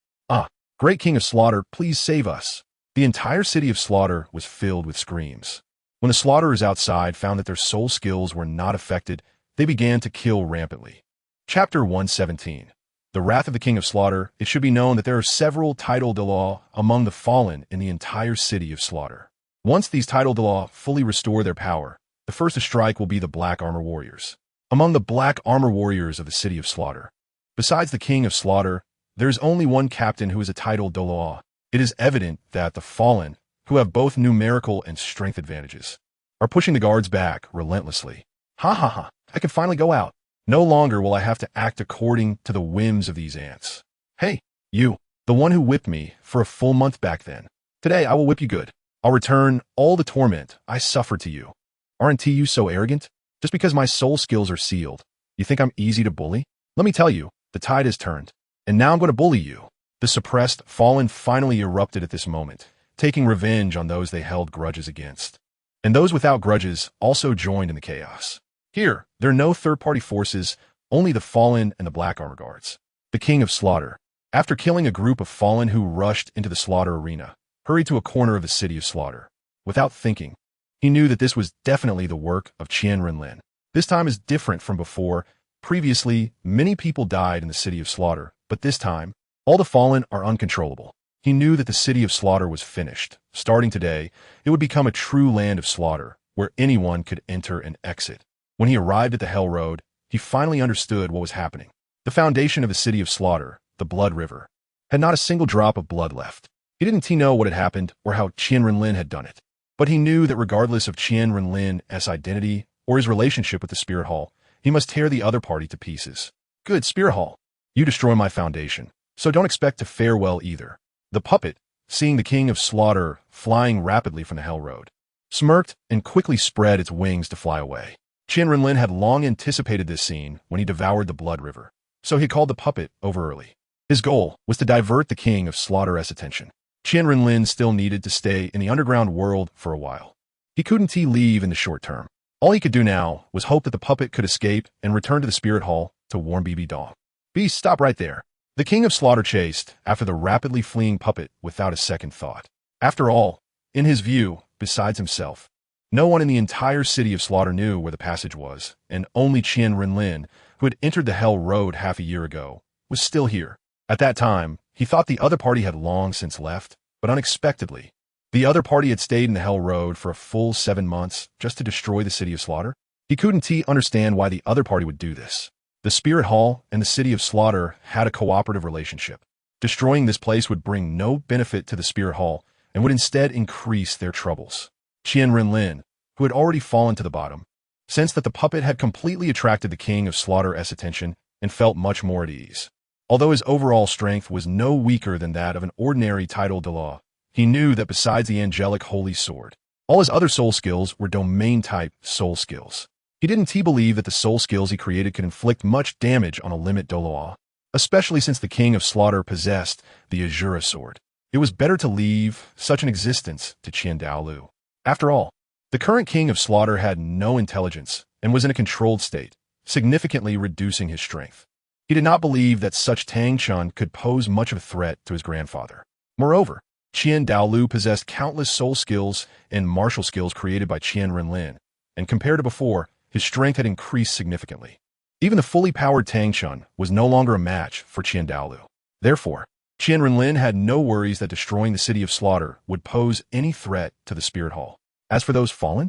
Great King of Slaughter, please save us! The entire city of Slaughter was filled with screams. When the slaughterers outside found that their soul skills were not affected, they began to kill rampantly. Chapter 117. The Wrath of the King of Slaughter. It should be known that there are several title de law among the fallen in the entire city of Slaughter. Once these title de law fully restore their power, the first to strike will be the Black Armor Warriors. Among the Black Armor Warriors of the city of Slaughter, besides the King of Slaughter, there is only one captain who is a title de law. It is evident that the fallen, who have both numerical and strength advantages, are pushing the guards back relentlessly. I can finally go out. No longer will I have to act according to the whims of these ants. Hey, you, the one who whipped me for a full month back then. Today I will whip you good. I'll return all the torment I suffered to you. Aren't you so arrogant? Just because my soul skills are sealed, you think I'm easy to bully? Let me tell you, the tide has turned, and now I'm going to bully you. The suppressed fallen finally erupted at this moment, taking revenge on those they held grudges against. And those without grudges also joined in the chaos. Here, there are no third-party forces, only the fallen and the Black Armor Guards. The King of Slaughter, after killing a group of fallen who rushed into the slaughter arena, hurried to a corner of the city of Slaughter. Without thinking, he knew that this was definitely the work of Qian Renlin. This time is different from before. Previously, many people died in the city of Slaughter, but this time, all the fallen are uncontrollable. He knew that the city of Slaughter was finished. Starting today, it would become a true land of slaughter, where anyone could enter and exit. When he arrived at the Hell Road, he finally understood what was happening. The foundation of the city of Slaughter, the Blood River, had not a single drop of blood left. He didn't know what had happened or how Qian Renlin had done it, but he knew that regardless of Qian Renlin's identity or his relationship with the Spirit Hall, he must tear the other party to pieces. Good, Spirit Hall. You destroy my foundation, so don't expect to fare well either. The puppet, seeing the King of Slaughter flying rapidly from the Hell Road, smirked and quickly spread its wings to fly away. Qian Renlin had long anticipated this scene when he devoured the Blood River, so he called the puppet over early. His goal was to divert the King of Slaughter's attention. Qian Renlin still needed to stay in the underground world for a while. He couldn't leave in the short term. All he could do now was hope that the puppet could escape and return to the Spirit Hall to warn Bibi Dong. Beast, stop right there. The King of Slaughter chased after the rapidly fleeing puppet without a second thought. After all, in his view, besides himself, no one in the entire city of Slaughter knew where the passage was, and only Qian Renlin, who had entered the Hell Road half a year ago, was still here. At that time, he thought the other party had long since left, but unexpectedly, the other party had stayed in the Hell Road for a full 7 months just to destroy the city of Slaughter. He couldn't understand why the other party would do this. The Spirit Hall and the city of Slaughter had a cooperative relationship. Destroying this place would bring no benefit to the Spirit Hall and would instead increase their troubles. Qian Renlin, who had already fallen to the bottom, sensed that the puppet had completely attracted the King of Slaughter's attention and felt much more at ease. Although his overall strength was no weaker than that of an ordinary title de law, he knew that besides the angelic holy sword, All his other soul skills were domain-type soul skills. He didn't believe that the soul skills he created could inflict much damage on a limit Douluo, especially since the King of Slaughter possessed the Azura sword. It was better to leave such an existence to Dalu. After all, the current King of Slaughter had no intelligence and was in a controlled state, significantly reducing his strength. He did not believe that such Tang San could pose much of a threat to his grandfather. Moreover, Dalu possessed countless soul skills and martial skills created by Qian Renlin, and compared to before, his strength had increased significantly. Even the fully powered Tang San was no longer a match for Dalu. Therefore, Qian Renlin had no worries that destroying the city of Slaughter would pose any threat to the Spirit Hall. As for those fallen,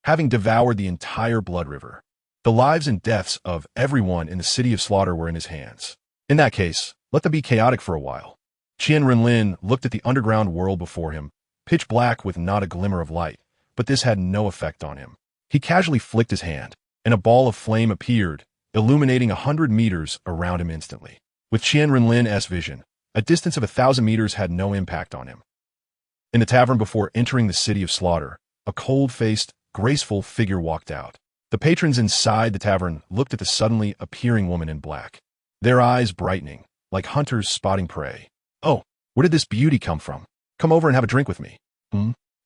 having devoured the entire Blood River, the lives and deaths of everyone in the city of Slaughter were in his hands. In that case, let them be chaotic for a while. Qian Renlin looked at the underground world before him, pitch black with not a glimmer of light, but this had no effect on him. He casually flicked his hand, and a ball of flame appeared, illuminating 100 meters around him instantly. With Qian Renlin's vision, a distance of 1,000 meters had no impact on him. In the tavern before entering the city of Slaughter, a cold-faced, graceful figure walked out. The patrons inside the tavern looked at the suddenly appearing woman in black, their eyes brightening, like hunters spotting prey. "Oh, where did this beauty come from? Come over and have a drink with me."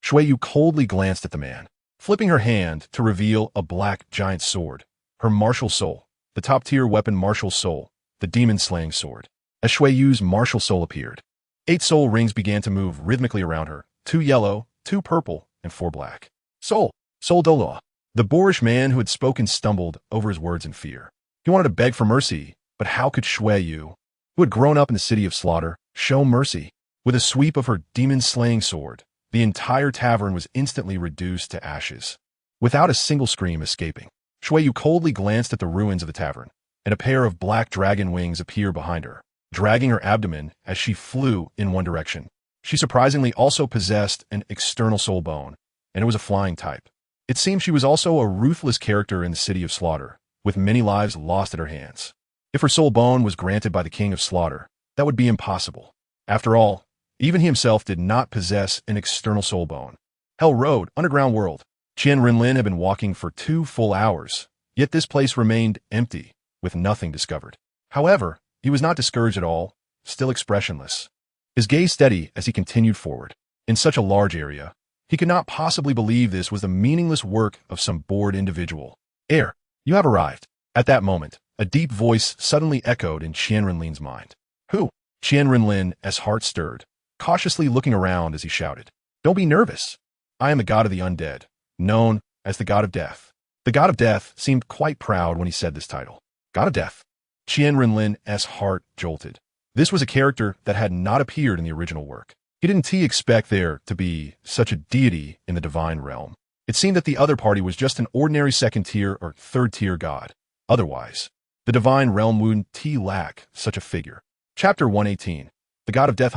Shui Yu coldly glanced at the man, flipping her hand to reveal a black giant sword, her martial soul, the top-tier weapon martial soul, the demon-slaying sword. As Shui Yu's martial soul appeared, 8 soul rings began to move rhythmically around her, 2 yellow, 2 purple, and 4 black. Soul Douluo. The boorish man who had spoken stumbled over his words in fear. He wanted to beg for mercy, but how could Shui Yu, who had grown up in the city of Slaughter, show mercy? With a sweep of her demon-slaying sword, the entire tavern was instantly reduced to ashes, without a single scream escaping. Shui Yu coldly glanced at the ruins of the tavern, and a pair of black dragon wings appeared behind her, dragging her abdomen as she flew in one direction. She surprisingly also possessed an external soul bone, and it was a flying type. It seemed she was also a ruthless character in the city of Slaughter, with many lives lost at her hands. If her soul bone was granted by the King of Slaughter, that would be impossible. After all, even he himself did not possess an external soul bone. Hell Road, underground world. Qian Renlin had been walking for 2 full hours, yet this place remained empty, with nothing discovered. However, he was not discouraged at all, still expressionless. His gaze steady as he continued forward. In such a large area, he could not possibly believe this was the meaningless work of some bored individual. "Heir, you have arrived." At that moment, a deep voice suddenly echoed in Qian Renlin's mind. "Who?" Qian Renlin's heart stirred, cautiously looking around as he shouted. "Don't be nervous. I am the god of the undead, known as the god of death." The god of death seemed quite proud when he said this title. God of death. Qian Renlin's heart jolted. This was a character that had not appeared in the original work. He didn't expect there to be such a deity in the divine realm. It seemed that the other party was just an ordinary 2nd-tier or 3rd-tier god. Otherwise, the divine realm wouldn't lack such a figure. Chapter 118. The god of death.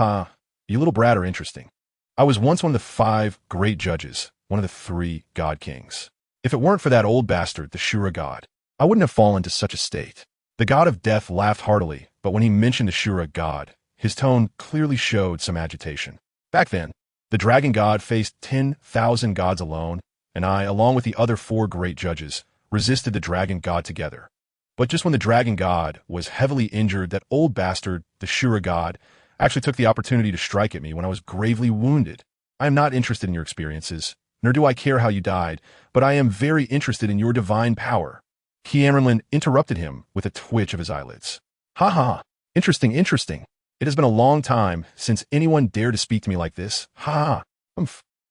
You little brat are interesting. I was once one of the 5 great judges, one of the 3 god kings. If it weren't for that old bastard, the Shura god, I wouldn't have fallen to such a state. The god of death laughed heartily, but when he mentioned the Shura god, his tone clearly showed some agitation. Back then, the dragon god faced 10,000 gods alone, and I, along with the other 4 great judges, resisted the dragon god together. But just when the dragon god was heavily injured, that old bastard, the Shura god, actually took the opportunity to strike at me when I was gravely wounded. I am not interested in your experiences, nor do I care how you died, but I am very interested in your divine power. QianRenlin interrupted him with a twitch of his eyelids. Ha. Interesting. It has been a long time since anyone dared to speak to me like this. Ha.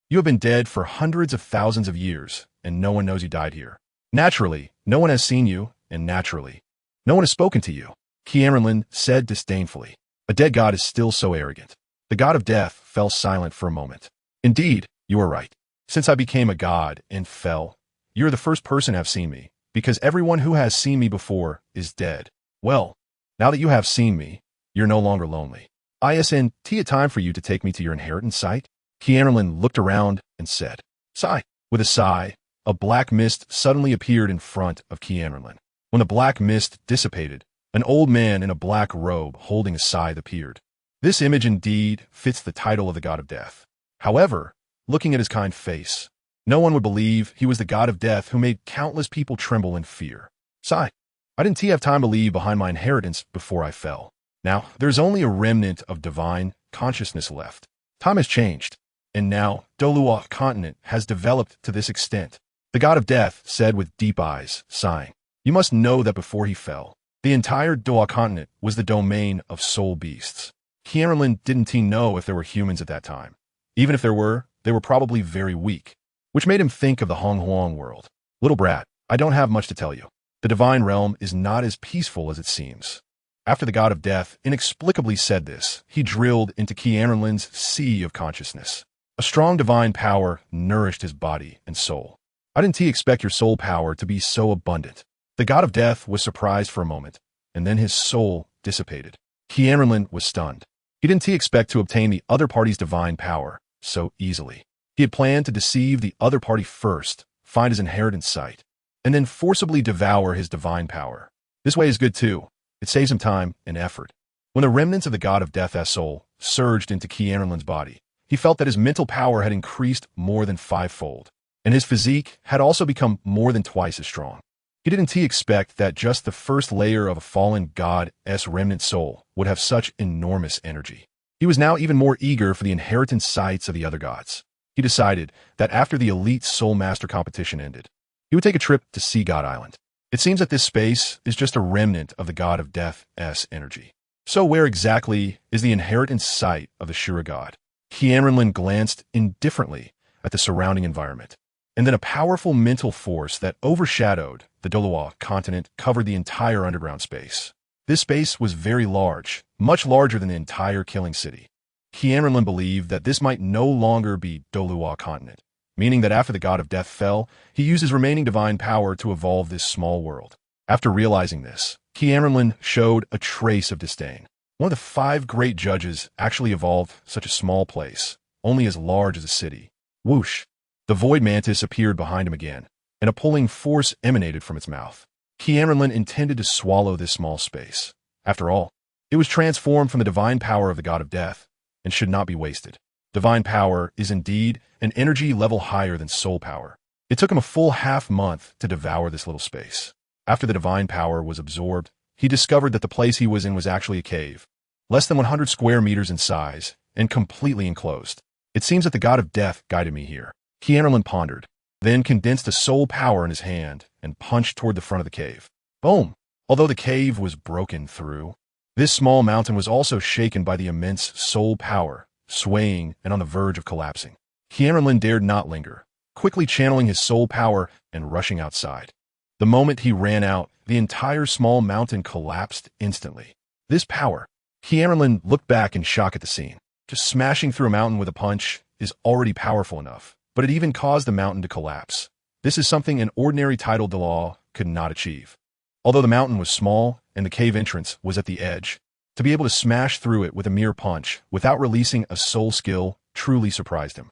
You have been dead for hundreds of thousands of years, and no one knows you died here. Naturally, no one has seen you, and naturally, no one has spoken to you. QianRenlin said disdainfully. A dead god is still so arrogant. The god of death fell silent for a moment. Indeed, you are right. Since I became a god and fell, you are the first person to have seen me, because everyone who has seen me before is dead. Well, now that you have seen me, you're no longer lonely. Isn't it time for you to take me to your inheritance site? QianRenlin looked around and said. Sigh. With a sigh, a black mist suddenly appeared in front of QianRenlin. When the black mist dissipated, an old man in a black robe holding a scythe appeared. This image indeed fits the title of the god of death. However, looking at his kind face. No one would believe he was the god of death who made countless people tremble in fear. Sigh. I didn't have time to leave behind my inheritance before I fell. Now, there's only a remnant of divine consciousness left. Time has changed, and now Douluo continent has developed to this extent. The god of death said with deep eyes, sighing. You must know that before he fell, the entire Douluo continent was the domain of soul beasts. QianRenlin didn't know if there were humans at that time. Even if there were, they were probably very weak, which made him think of the Honghuang world. Little brat, I don't have much to tell you. The divine realm is not as peaceful as it seems. After the god of death inexplicably said this, he drilled into QianRenlin's sea of consciousness. A strong divine power nourished his body and soul. I didn't expect your soul power to be so abundant. The god of death was surprised for a moment, and then his soul dissipated. QianRenlin was stunned. He didn't expect to obtain the other party's divine power so easily. He had planned to deceive the other party first, find his inheritance site, and then forcibly devour his divine power. This way is good too. It saves him time and effort. When the remnants of the god of death's soul surged into QianRenlin's body, he felt that his mental power had increased more than fivefold, and his physique had also become more than twice as strong. He didn't expect that just the first layer of a fallen god's remnant soul would have such enormous energy. He was now even more eager for the inheritance sites of the other gods. He decided that after the elite soul master competition ended, he would take a trip to Sea God Island. It seems that this space is just a remnant of the god of death's energy. So where exactly is the inheritance site of the Shura god? QianRenlin glanced indifferently at the surrounding environment, and then a powerful mental force that overshadowed the Douluo continent covered the entire underground space. This space was very large, much larger than the entire killing city. QianRenlin believed that this might no longer be Douluo continent, meaning that after the god of death fell, he used his remaining divine power to evolve this small world. After realizing this, QianRenlin showed a trace of disdain. One of the 5 great judges actually evolved such a small place, only as large as a city. Whoosh! The void mantis appeared behind him again, and a pulling force emanated from its mouth. QianRenlin intended to swallow this small space. After all, it was transformed from the divine power of the god of death, and should not be wasted. Divine power is indeed an energy level higher than soul power. It took him a full half-month to devour this little space. After the divine power was absorbed, he discovered that the place he was in was actually a cave, less than 100 square meters in size, and completely enclosed. It seems that the god of death guided me here. QianRenlin pondered, then condensed a soul power in his hand and punched toward the front of the cave. Boom! Although the cave was broken through, this small mountain was also shaken by the immense soul power, swaying and on the verge of collapsing. QianRenlin dared not linger, quickly channeling his soul power and rushing outside. The moment he ran out, the entire small mountain collapsed instantly. This power. QianRenlin looked back in shock at the scene. Just smashing through a mountain with a punch is already powerful enough, but it even caused the mountain to collapse. This is something an ordinary title Dalu could not achieve. Although the mountain was small and the cave entrance was at the edge, to be able to smash through it with a mere punch without releasing a soul skill truly surprised him.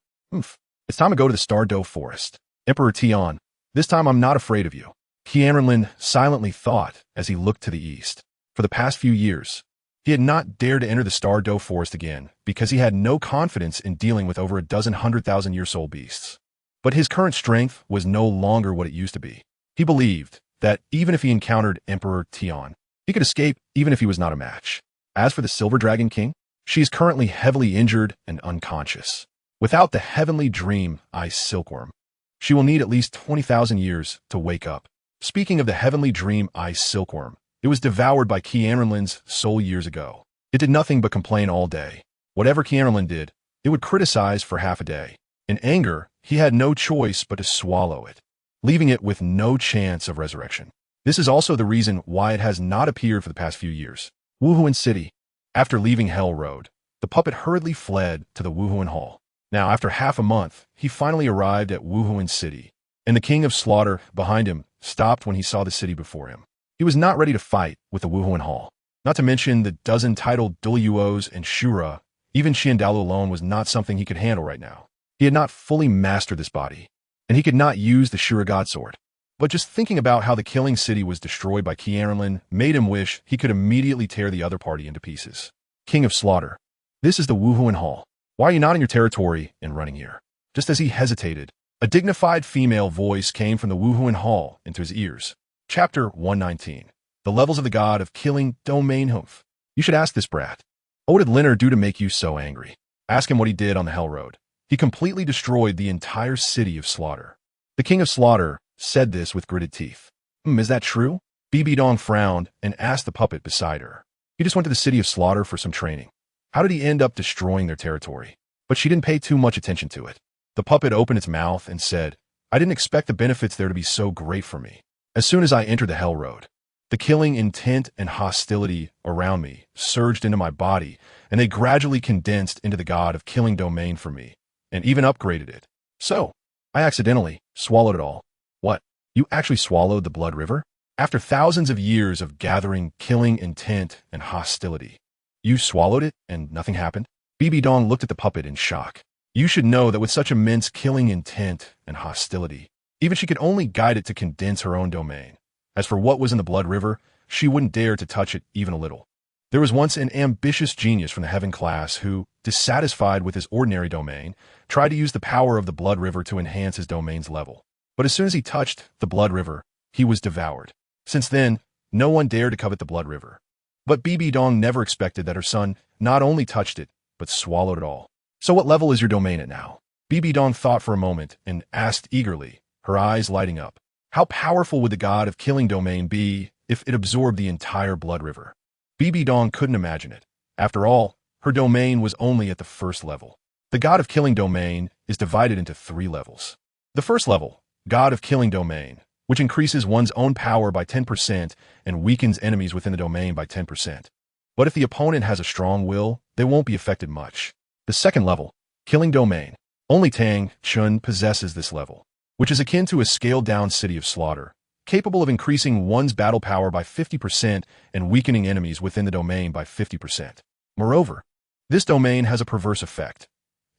It's time to go to the Stardo Forest. Emperor Tian, this time I'm not afraid of you. QianRenlin silently thought as he looked to the east. For the past few years, he had not dared to enter the Stardo Forest again because he had no confidence in dealing with over a dozen 100,000-year soul beasts. But his current strength was no longer what it used to be. He believed that even if he encountered Emperor Tian, he could escape even if he was not a match. As for the Silver Dragon King, she is currently heavily injured and unconscious. Without the heavenly dream ice silkworm, she will need at least 20,000 years to wake up. Speaking of the heavenly dream ice silkworm, it was devoured by QianRenlin's soul years ago. It did nothing but complain all day. Whatever QianRenlin did, it would criticize for half a day. In anger, he had no choice but to swallow it, leaving it with no chance of resurrection. This is also the reason why it has not appeared for the past few years. Wuhuan City. After leaving Hell Road, the puppet hurriedly fled to the Wuhuan Hall. Now, after half a month, he finally arrived at Wuhuan City, and the King of Slaughter, behind him, stopped when he saw the city before him. He was not ready to fight with the Wuhuan Hall. Not to mention the dozen titled Douluos and Shura, even Qian Dalu alone was not something he could handle right now. He had not fully mastered this body, and he could not use the Shura God Sword. But just thinking about how the killing city was destroyed by QianRenlin made him wish he could immediately tear the other party into pieces. King of Slaughter. This is the Wuhuan Hall. Why are you not in your territory and running here? Just as he hesitated, a dignified female voice came from the Wuhuan Hall into his ears. Chapter 119. The Levels of the God of Killing Domain Humph. You should ask this brat. What did Linner do to make you so angry? Ask him what he did on the Hell Road. He completely destroyed the entire city of Slaughter. The King of Slaughter said this with gritted teeth. Is that true? Bibi Dong frowned and asked the puppet beside her. He just went to the city of Slaughter for some training. How did he end up destroying their territory? But she didn't pay too much attention to it. The puppet opened its mouth and said, I didn't expect the benefits there to be so great for me. As soon as I entered the Hell Road, the killing intent and hostility around me surged into my body, and they gradually condensed into the God of Killing domain for me, and even upgraded it. So, I accidentally swallowed it all. What? You actually swallowed the Blood River? After thousands of years of gathering killing intent and hostility, you swallowed it and nothing happened? Bibi Dong looked at the puppet in shock. You should know that with such immense killing intent and hostility, even she could only guide it to condense her own domain. As for what was in the Blood River, she wouldn't dare to touch it even a little. There was once an ambitious genius from the Heaven class who, dissatisfied with his ordinary domain, tried to use the power of the Blood River to enhance his domain's level. But as soon as he touched the Blood River, he was devoured. Since then, no one dared to covet the Blood River. But Bibi Dong never expected that her son not only touched it, but swallowed it all. So what level is your domain at now? Bibi Dong thought for a moment and asked eagerly, her eyes lighting up. How powerful would the God of Killing domain be if it absorbed the entire Blood River? Bibi Dong couldn't imagine it. After all, her domain was only at the first level. The God of Killing domain is divided into 3 levels. The first level, God of Killing domain, which increases one's own power by 10% and weakens enemies within the domain by 10%. But if the opponent has a strong will, they won't be affected much. The second level, Killing domain. Only Tang Chun possesses this level, which is akin to a scaled-down city of slaughter, capable of increasing one's battle power by 50% and weakening enemies within the domain by 50%. Moreover, this domain has a perverse effect.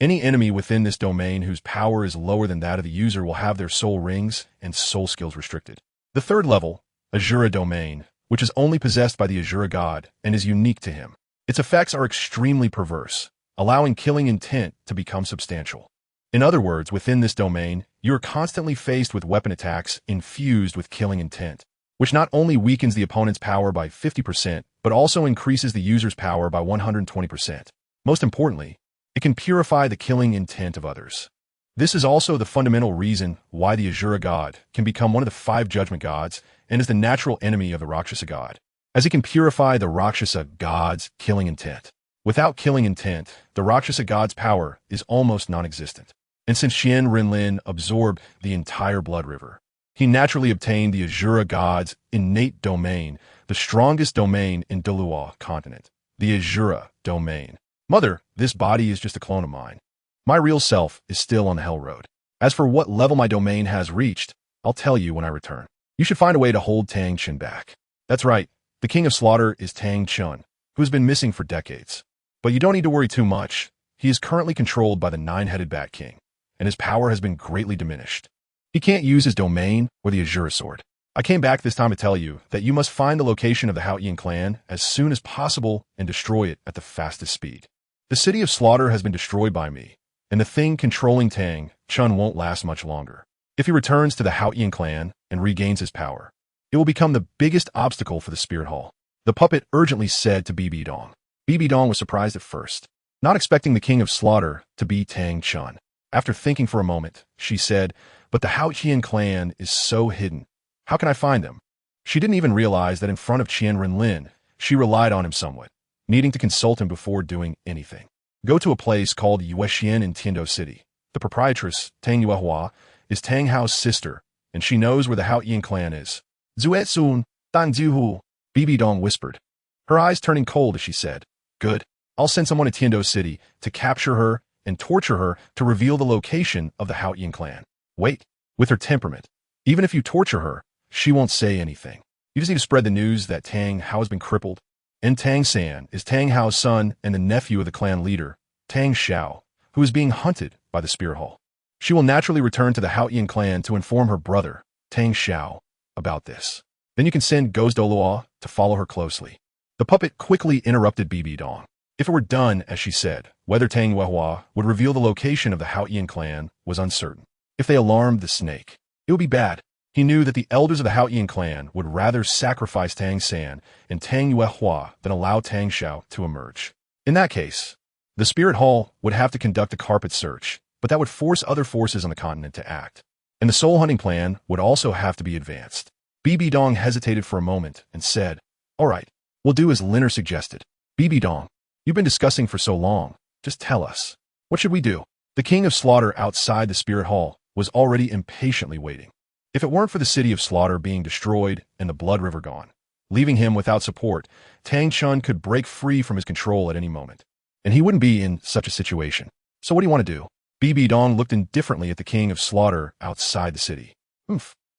Any enemy within this domain whose power is lower than that of the user will have their soul rings and soul skills restricted. The third level, Azura domain, which is only possessed by the Azura god and is unique to him. Its effects are extremely perverse, allowing killing intent to become substantial. In other words, within this domain, you are constantly faced with weapon attacks infused with killing intent, which not only weakens the opponent's power by 50%, but also increases the user's power by 120%. Most importantly, it can purify the killing intent of others. This is also the fundamental reason why the Azura god can become one of the 5 judgment gods and is the natural enemy of the Rakshasa god, as it can purify the Rakshasa god's killing intent. Without killing intent, the Rakshasa god's power is almost non-existent. And since Qian Renlin absorbed the entire Blood River, he naturally obtained the Azura god's innate domain, the strongest domain in Douluo continent, the Azura domain. Mother, this body is just a clone of mine. My real self is still on the Hell Road. As for what level my domain has reached, I'll tell you when I return. You should find a way to hold Tang Chun back. That's right, the King of Slaughter is Tang Chun, who has been missing for decades. But you don't need to worry too much. He is currently controlled by the 9-headed Bat King, and his power has been greatly diminished. He can't use his domain or the Azura sword. I came back this time to tell you that you must find the location of the Qian clan as soon as possible and destroy it at the fastest speed. The city of Slaughter has been destroyed by me, and the thing controlling Tang Chun won't last much longer. If he returns to the Qian clan and regains his power, it will become the biggest obstacle for the Spirit Hall. The puppet urgently said to Bibi Dong. Bibi Dong was surprised at first, not expecting the King of Slaughter to be Tang Chun. After thinking for a moment, she said, but the Qian clan is so hidden. How can I find them? She didn't even realize that in front of Qian Renlin, she relied on him somewhat, needing to consult him before doing anything. Go to a place called Yuexian in Tiando City. The proprietress, Tang Yuehua, is Tang Hao's sister, and she knows where the Qian clan is. Zuetsun, Dan Jiuhu, Bibi Dong whispered, her eyes turning cold as she said, good. I'll send someone to Tiando City to capture her and torture her to reveal the location of the Qian clan. Wait, with her temperament, even if you torture her, she won't say anything. You just need to spread the news that Tang Hao has been crippled. And Tang San is Tang Hao's son and the nephew of the clan leader, Tang Xiao, who is being hunted by the Spirit Hall. She will naturally return to the Qian clan to inform her brother, Tang Xiao, about this. Then you can send Douluo to follow her closely. The puppet quickly interrupted Bibi Dong. If it were done, as she said, whether Tang Yuehua would reveal the location of the Haoyan clan was uncertain. If they alarmed the snake, it would be bad. He knew that the elders of the Haoyan clan would rather sacrifice Tang San and Tang Yuehua than allow Tang Xiao to emerge. In that case, the Spirit Hall would have to conduct a carpet search, but that would force other forces on the continent to act. And the soul hunting plan would also have to be advanced. Bibi Dong hesitated for a moment and said, "All right, we'll do as Liner suggested. Bibi Dong, you've been discussing for so long. Just tell us. What should we do?" The king of slaughter outside the Spirit Hall was already impatiently waiting. If it weren't for the city of slaughter being destroyed and the blood river gone, leaving him without support, Tang Chun could break free from his control at any moment. And he wouldn't be in such a situation. So what do you want to do? Bibi Dong looked indifferently at the king of slaughter outside the city.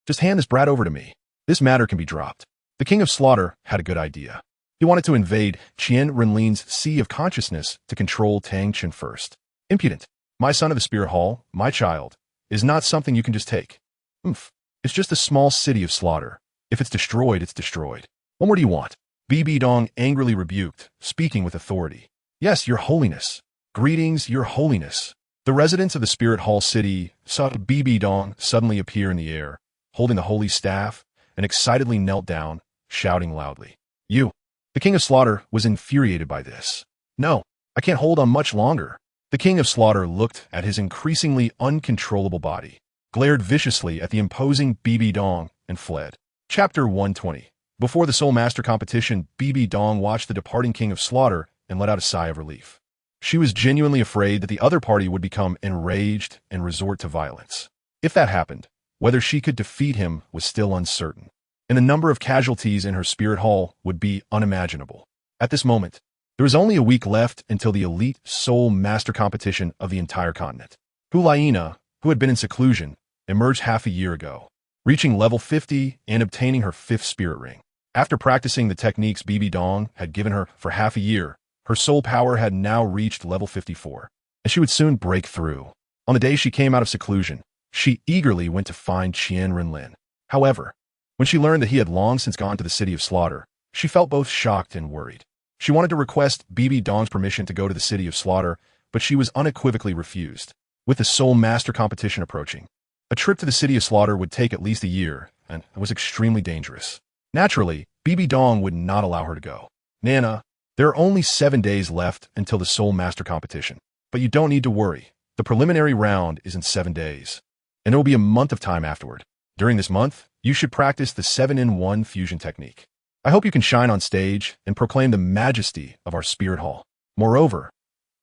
Just hand this brat over to me. This matter can be dropped. The king of slaughter had a good idea. He wanted to invade Qian Renlin's sea of consciousness to control Tang Chun first. Impudent. My son of the Spirit Hall, my child, is not something you can just take. It's just a small city of slaughter. If it's destroyed, it's destroyed. What more do you want? Bibi Dong angrily rebuked, speaking with authority. Yes, your holiness. Greetings, your holiness. The residents of the Spirit Hall city saw Bibi Dong suddenly appear in the air, holding the holy staff, and excitedly knelt down, shouting loudly. You. The king of slaughter was infuriated by this. No, I can't hold on much longer. The king of slaughter looked at his increasingly uncontrollable body, glared viciously at the imposing Bibi Dong, and fled. Chapter 120. Before the Soul Master competition, Bibi Dong watched the departing king of slaughter and let out a sigh of relief. She was genuinely afraid that the other party would become enraged and resort to violence. If that happened, whether she could defeat him was still uncertain, and the number of casualties in her spirit hall would be unimaginable. At this moment, there was only a week left until the elite Soul Master competition of the entire continent. Hulaina, who had been in seclusion, emerged half a year ago, reaching level 50 and obtaining her 5th spirit ring. After practicing the techniques Bibi Dong had given her for half a year, her soul power had now reached level 54, and she would soon break through. On the day she came out of seclusion, she eagerly went to find Qian Renlin. However, when she learned that he had long since gone to the city of slaughter, she felt both shocked and worried. She wanted to request Bibi Dong's permission to go to the city of slaughter, but she was unequivocally refused. With the Soul Master competition approaching, a trip to the city of slaughter would take at least a year, and it was extremely dangerous. Naturally, Bibi Dong would not allow her to go. Nana, there are only 7 days left until the Soul Master competition, but you don't need to worry. The preliminary round is in 7 days, and there will be a month of time afterward. During this month, you should practice the 7-in-1 fusion technique. I hope you can shine on stage and proclaim the majesty of our spirit hall. Moreover,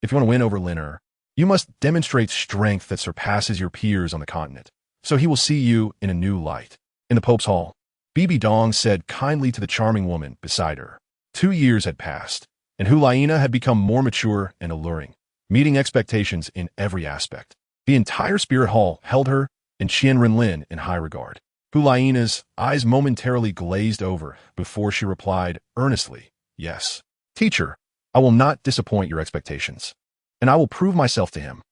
if you want to win over Liner, you must demonstrate strength that surpasses your peers on the continent, so he will see you in a new light. In the Pope's hall, Bibi Dong said kindly to the charming woman beside her. 2 years had passed, and Hulaina had become more mature and alluring, meeting expectations in every aspect. The entire spirit hall held her and Qian Renlin in high regard. Hulaina's eyes momentarily glazed over before she replied earnestly, "Yes, teacher, I will not disappoint your expectations, and I will prove myself to him."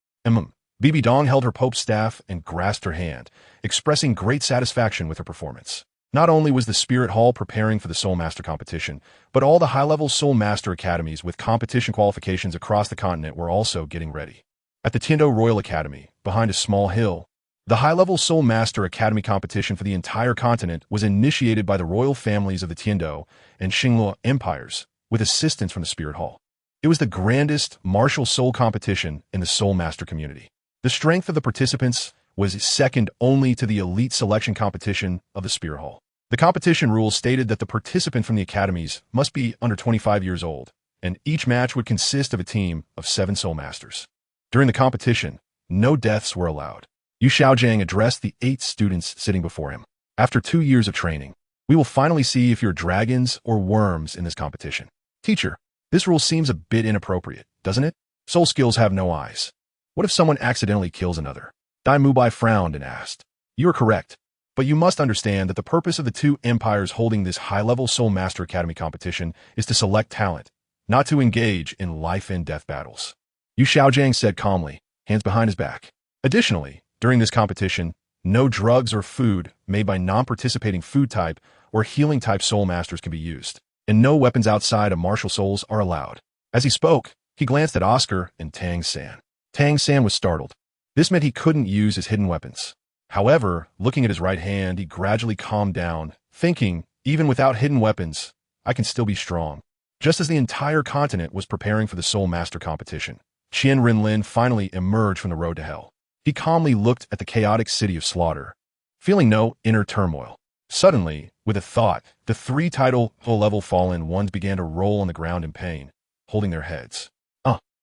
Bibi Dong held her Pope's staff and grasped her hand, expressing great satisfaction with her performance. Not only was the Spirit Hall preparing for the Soul Master competition, but all the high-level Soul Master academies with competition qualifications across the continent were also getting ready. At the Tiando Royal Academy, behind a small hill, the high-level Soul Master Academy competition for the entire continent was initiated by the royal families of the Tiando and Xingluo empires, with assistance from the Spirit Hall. It was the grandest martial soul competition in the Soul Master community. The strength of the participants was second only to the elite selection competition of the Spirit Hall. The competition rules stated that the participant from the academies must be under 25 years old, and each match would consist of a team of 7 Soul Masters. During the competition, no deaths were allowed. Yu Xiaojiang addressed the 8 students sitting before him. After 2 years of training, we will finally see if you're dragons or worms in this competition. Teacher, this rule seems a bit inappropriate, doesn't it? Soul skills have no eyes. What if someone accidentally kills another? Dai Mubai frowned and asked. You are correct, but you must understand that the purpose of the 2 empires holding this high-level Soul Master Academy competition is to select talent, not to engage in life-and-death battles. Yu Xiaojiang said calmly, hands behind his back. Additionally, during this competition, no drugs or food made by non-participating food type or healing type Soul Masters can be used, and no weapons outside of martial souls are allowed. As he spoke, he glanced at Oscar and Tang San. Tang San was startled. This meant he couldn't use his hidden weapons. However, looking at his right hand, he gradually calmed down, thinking, even without hidden weapons, I can still be strong. Just as the entire continent was preparing for the Soul Master competition, Qian Renlin finally emerged from the road to hell. He calmly looked at the chaotic city of slaughter, feeling no inner turmoil. Suddenly, with a thought, the three title-level fallen ones began to roll on the ground in pain, holding their heads.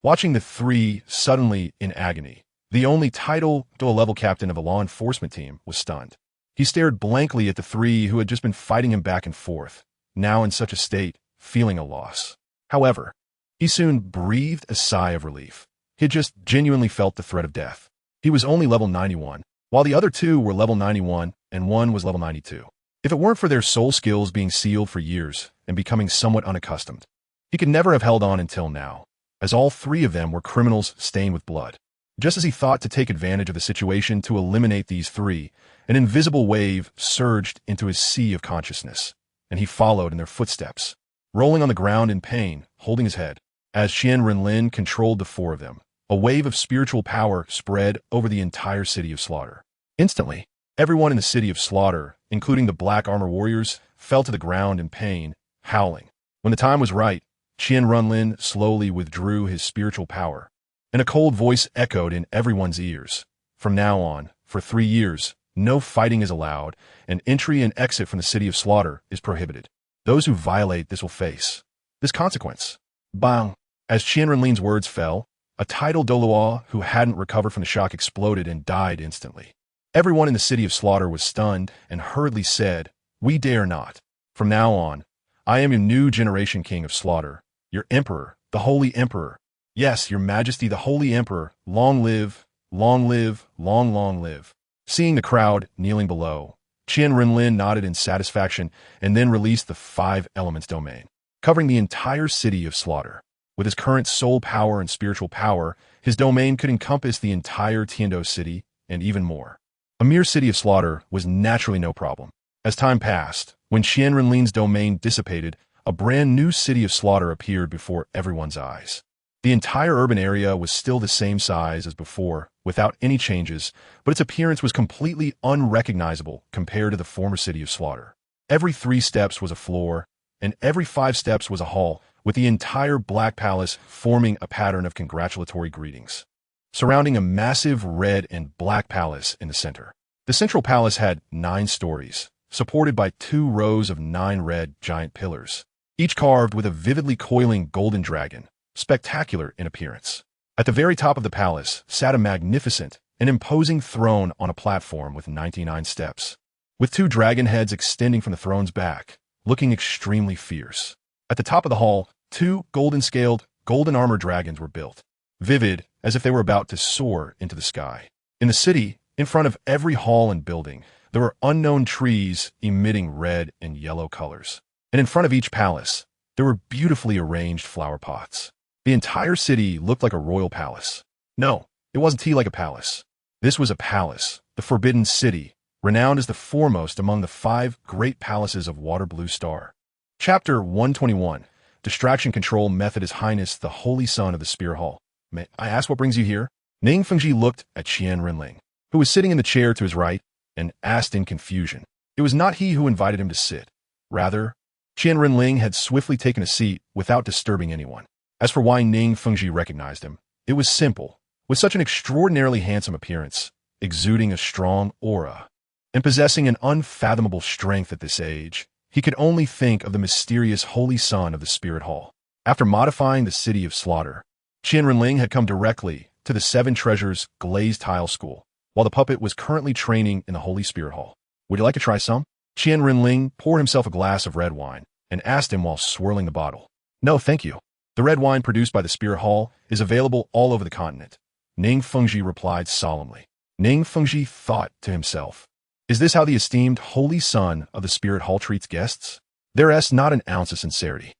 Watching the three suddenly in agony, the only title-level captain of a law enforcement team was stunned. He stared blankly at the three who had just been fighting him back and forth, now in such a state, feeling a loss. However, he soon breathed a sigh of relief. He had just genuinely felt the threat of death. He was only level 91, while the other two were level 91 and one was level 92. If it weren't for their soul skills being sealed for years and becoming somewhat unaccustomed, he could never have held on until now, as all three of them were criminals stained with blood. Just as he thought to take advantage of the situation to eliminate these three, an invisible wave surged into his sea of consciousness, and he followed in their footsteps, rolling on the ground in pain, holding his head. As Qian Renlin controlled the four of them, a wave of spiritual power spread over the entire city of slaughter. Instantly, everyone in the city of slaughter, including the black armor warriors, fell to the ground in pain, howling. When the time was right, Qian Renlin slowly withdrew his spiritual power, and a cold voice echoed in everyone's ears. From now on, for 3 years, no fighting is allowed, and entry and exit from the city of slaughter is prohibited. Those who violate this will face this consequence. Bang! As Qian Renlin's words fell, a tidal Douluo who hadn't recovered from the shock exploded and died instantly. Everyone in the city of slaughter was stunned and hurriedly said, "We dare not. From now on, I am your new generation king of slaughter, your emperor, the holy emperor. Yes, your majesty, the holy emperor, long live, long live, long, long live." Seeing the crowd kneeling below, Qian Renlin nodded in satisfaction and then released the 5 elements domain, covering the entire city of slaughter. With his current soul power and spiritual power, his domain could encompass the entire Tiando city and even more. A mere city of slaughter was naturally no problem. As time passed, when Qian Renlin's domain dissipated, a brand new city of slaughter appeared before everyone's eyes. The entire urban area was still the same size as before, without any changes, but its appearance was completely unrecognizable compared to the former city of slaughter. Every 3 steps was a floor, and every 5 steps was a hall, with the entire Black Palace forming a pattern of congratulatory greetings, surrounding a massive red and black palace in the center. The central palace had 9 stories, supported by 2 rows of 9 red giant pillars, each carved with a vividly coiling golden dragon, spectacular in appearance. At the very top of the palace sat a magnificent and imposing throne on a platform with 99 steps, with 2 dragon heads extending from the throne's back, looking extremely fierce. At the top of the hall, 2 golden-scaled, golden armor dragons were built, vivid as if they were about to soar into the sky. In the city, in front of every hall and building, there were unknown trees emitting red and yellow colors. And in front of each palace, there were beautifully arranged flower pots. The entire city looked like a royal palace. No, it wasn't like a palace. This was a palace, the Forbidden City, renowned as the foremost among the 5 great palaces of Water Blue Star. Chapter 121. Distraction Control Method. His Highness, the Holy Son of the Spirit Hall. May I ask what brings you here? Ning Fengji looked at Qian Renlin, who was sitting in the chair to his right, and asked in confusion. It was not he who invited him to sit. Rather, Qian Renlin had swiftly taken a seat without disturbing anyone. As for why Ning Fengji recognized him, it was simple. With such an extraordinarily handsome appearance, exuding a strong aura, and possessing an unfathomable strength at this age, he could only think of the mysterious Holy Son of the Spirit Hall. After modifying the city of slaughter, Qian Renlin had come directly to the 7 Treasures glazed tile school, while the puppet was currently training in the Holy Spirit Hall. Would you like to try some? Qian Renlin poured himself a glass of red wine and asked him while swirling the bottle. No, thank you. The red wine produced by the Spirit Hall is available all over the continent, Ning Fengji replied solemnly. Ning Fengji thought to himself, is this how the esteemed Holy Son of the Spirit Hall treats guests? There's not an ounce of sincerity.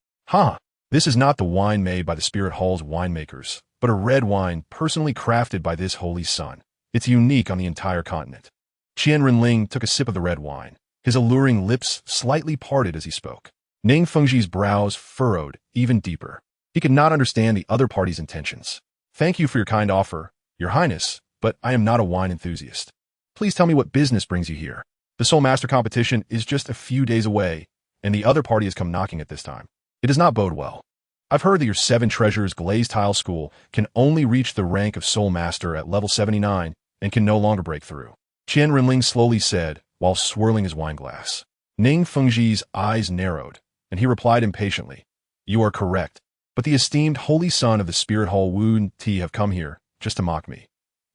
This is not the wine made by the Spirit Hall's winemakers, but a red wine personally crafted by this Holy Son. It's unique on the entire continent. Qian Renlin took a sip of the red wine. His alluring lips slightly parted as he spoke. Ning Fengji's brows furrowed even deeper. He could not understand the other party's intentions. Thank you for your kind offer, Your Highness, but I am not a wine enthusiast. Please tell me what business brings you here. The Soul Master competition is just a few days away, and the other party has come knocking at this time. It does not bode well. I've heard that your 7 Treasures Glazed Tile School can only reach the rank of Soul Master at level 79 and can no longer break through. QianRenlin slowly said, while swirling his wine glass. Ning Fengji's eyes narrowed, and he replied impatiently, You are correct, but the esteemed holy son of the Spirit Hall Wu Ti have come here just to mock me.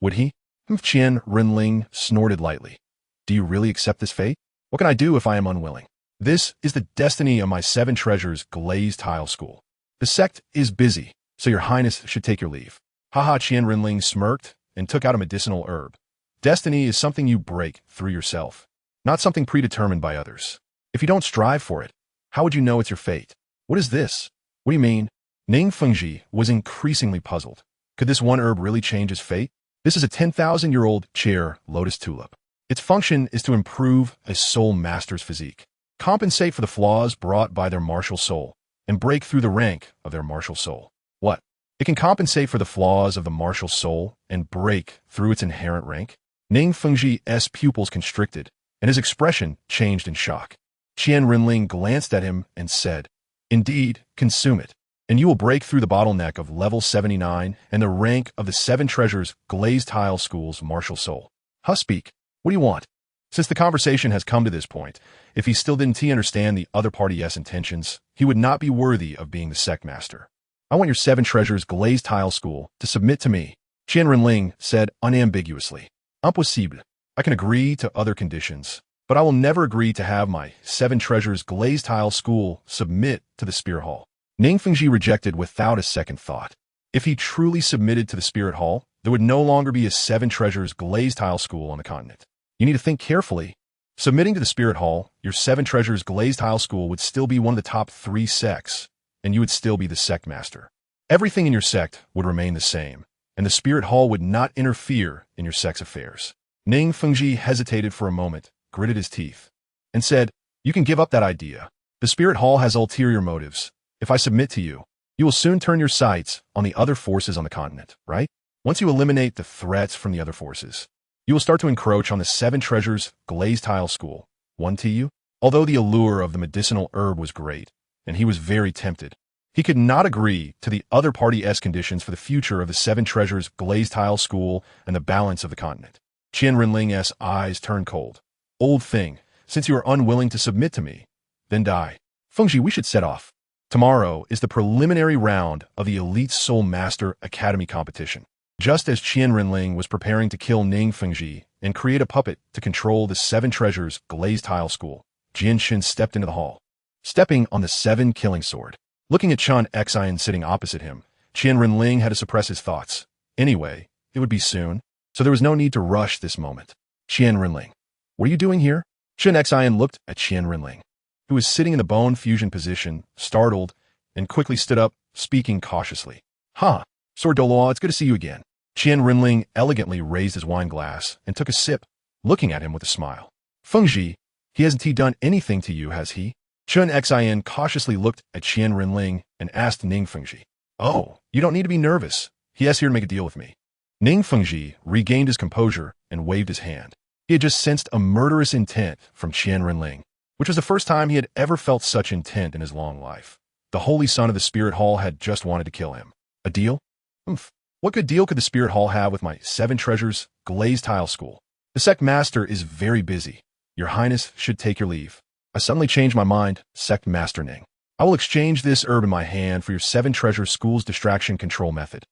Would he? QianRenlin snorted lightly. Do you really accept this fate? What can I do if I am unwilling? This is the destiny of my 7 Treasures Glazed Tile School. The sect is busy, so your highness should take your leave. Haha. QianRenlin smirked and took out a medicinal herb. Destiny is something you break through yourself, not something predetermined by others. If you don't strive for it, how would you know it's your fate? What is this? What do you mean? Ning Fengji was increasingly puzzled. Could this one herb really change his fate? This is a 10,000-year-old chair lotus tulip. Its function is to improve a soul master's physique, compensate for the flaws brought by their martial soul, and break through the rank of their martial soul. What? It can compensate for the flaws of the martial soul and break through its inherent rank? Ning Fengji's pupils constricted, and his expression changed in shock. QianRenlin glanced at him and said, Indeed, consume it, and you will break through the bottleneck of level 79 and the rank of the 7 Treasures Glazed Tile School's martial soul. Speak. What do you want? Since the conversation has come to this point, if he still didn't understand the other party's intentions, he would not be worthy of being the sect master. I want your 7 Treasures Glazed Tile School to submit to me, QianRenlin said unambiguously. Impossible. I can agree to other conditions, but I will never agree to have my 7 Treasures Glazed Tile School submit to the Spirit Hall. Ning Fengji rejected without a second thought. If he truly submitted to the Spirit Hall, there would no longer be a 7 Treasures Glazed Tile School on the continent. You need to think carefully. Submitting to the Spirit Hall, your 7 Treasures Glazed Tile School would still be one of the top 3 sects, and you would still be the sect master. Everything in your sect would remain the same, and the Spirit Hall would not interfere in your sect's affairs. Ning Fengji hesitated for a moment, gritted his teeth, and said, You can give up that idea. The Spirit Hall has ulterior motives. If I submit to you, you will soon turn your sights on the other forces on the continent, right? Once you eliminate the threats from the other forces, you will start to encroach on the 7 Treasures Glazed Tile School. One to you? Although the allure of the medicinal herb was great, and he was very tempted, he could not agree to the other party's conditions for the future of the 7 Treasures Glazed Tile School and the balance of the continent. QianRenlin's eyes turned cold. Old thing, since you are unwilling to submit to me, then die. Fengji, we should set off. Tomorrow is the preliminary round of the Elite Soul Master Academy competition. Just as QianRenlin was preparing to kill Ning Fengji and create a puppet to control the 7 Treasures Glazed Tile School, Jianxin stepped into the hall, stepping on the 7 killing sword. Looking at Qian sitting opposite him, QianRenlin had to suppress his thoughts. Anyway, it would be soon, so there was no need to rush this moment. QianRenlin, what are you doing here? Qian looked at QianRenlin, who was sitting in the bone fusion position, startled, and quickly stood up, speaking cautiously. Sir Douluo, it's good to see you again. QianRenlin elegantly raised his wine glass and took a sip, looking at him with a smile. Fengji, he hasn't done anything to you, has he? Qian cautiously looked at QianRenlin and asked Ning Fengji. Oh, you don't need to be nervous. He is here to make a deal with me. Ning Fengji regained his composure and waved his hand. He had just sensed a murderous intent from QianRenlin, which was the first time he had ever felt such intent in his long life. The holy son of the Spirit Hall had just wanted to kill him. A deal? What good deal could the Spirit Hall have with my 7 Treasures Glazed Tile School? The sect master is very busy. Your Highness should take your leave. I suddenly changed my mind, Sect Master Ning. I will exchange this herb in my hand for your 7 Treasures School's distraction control method.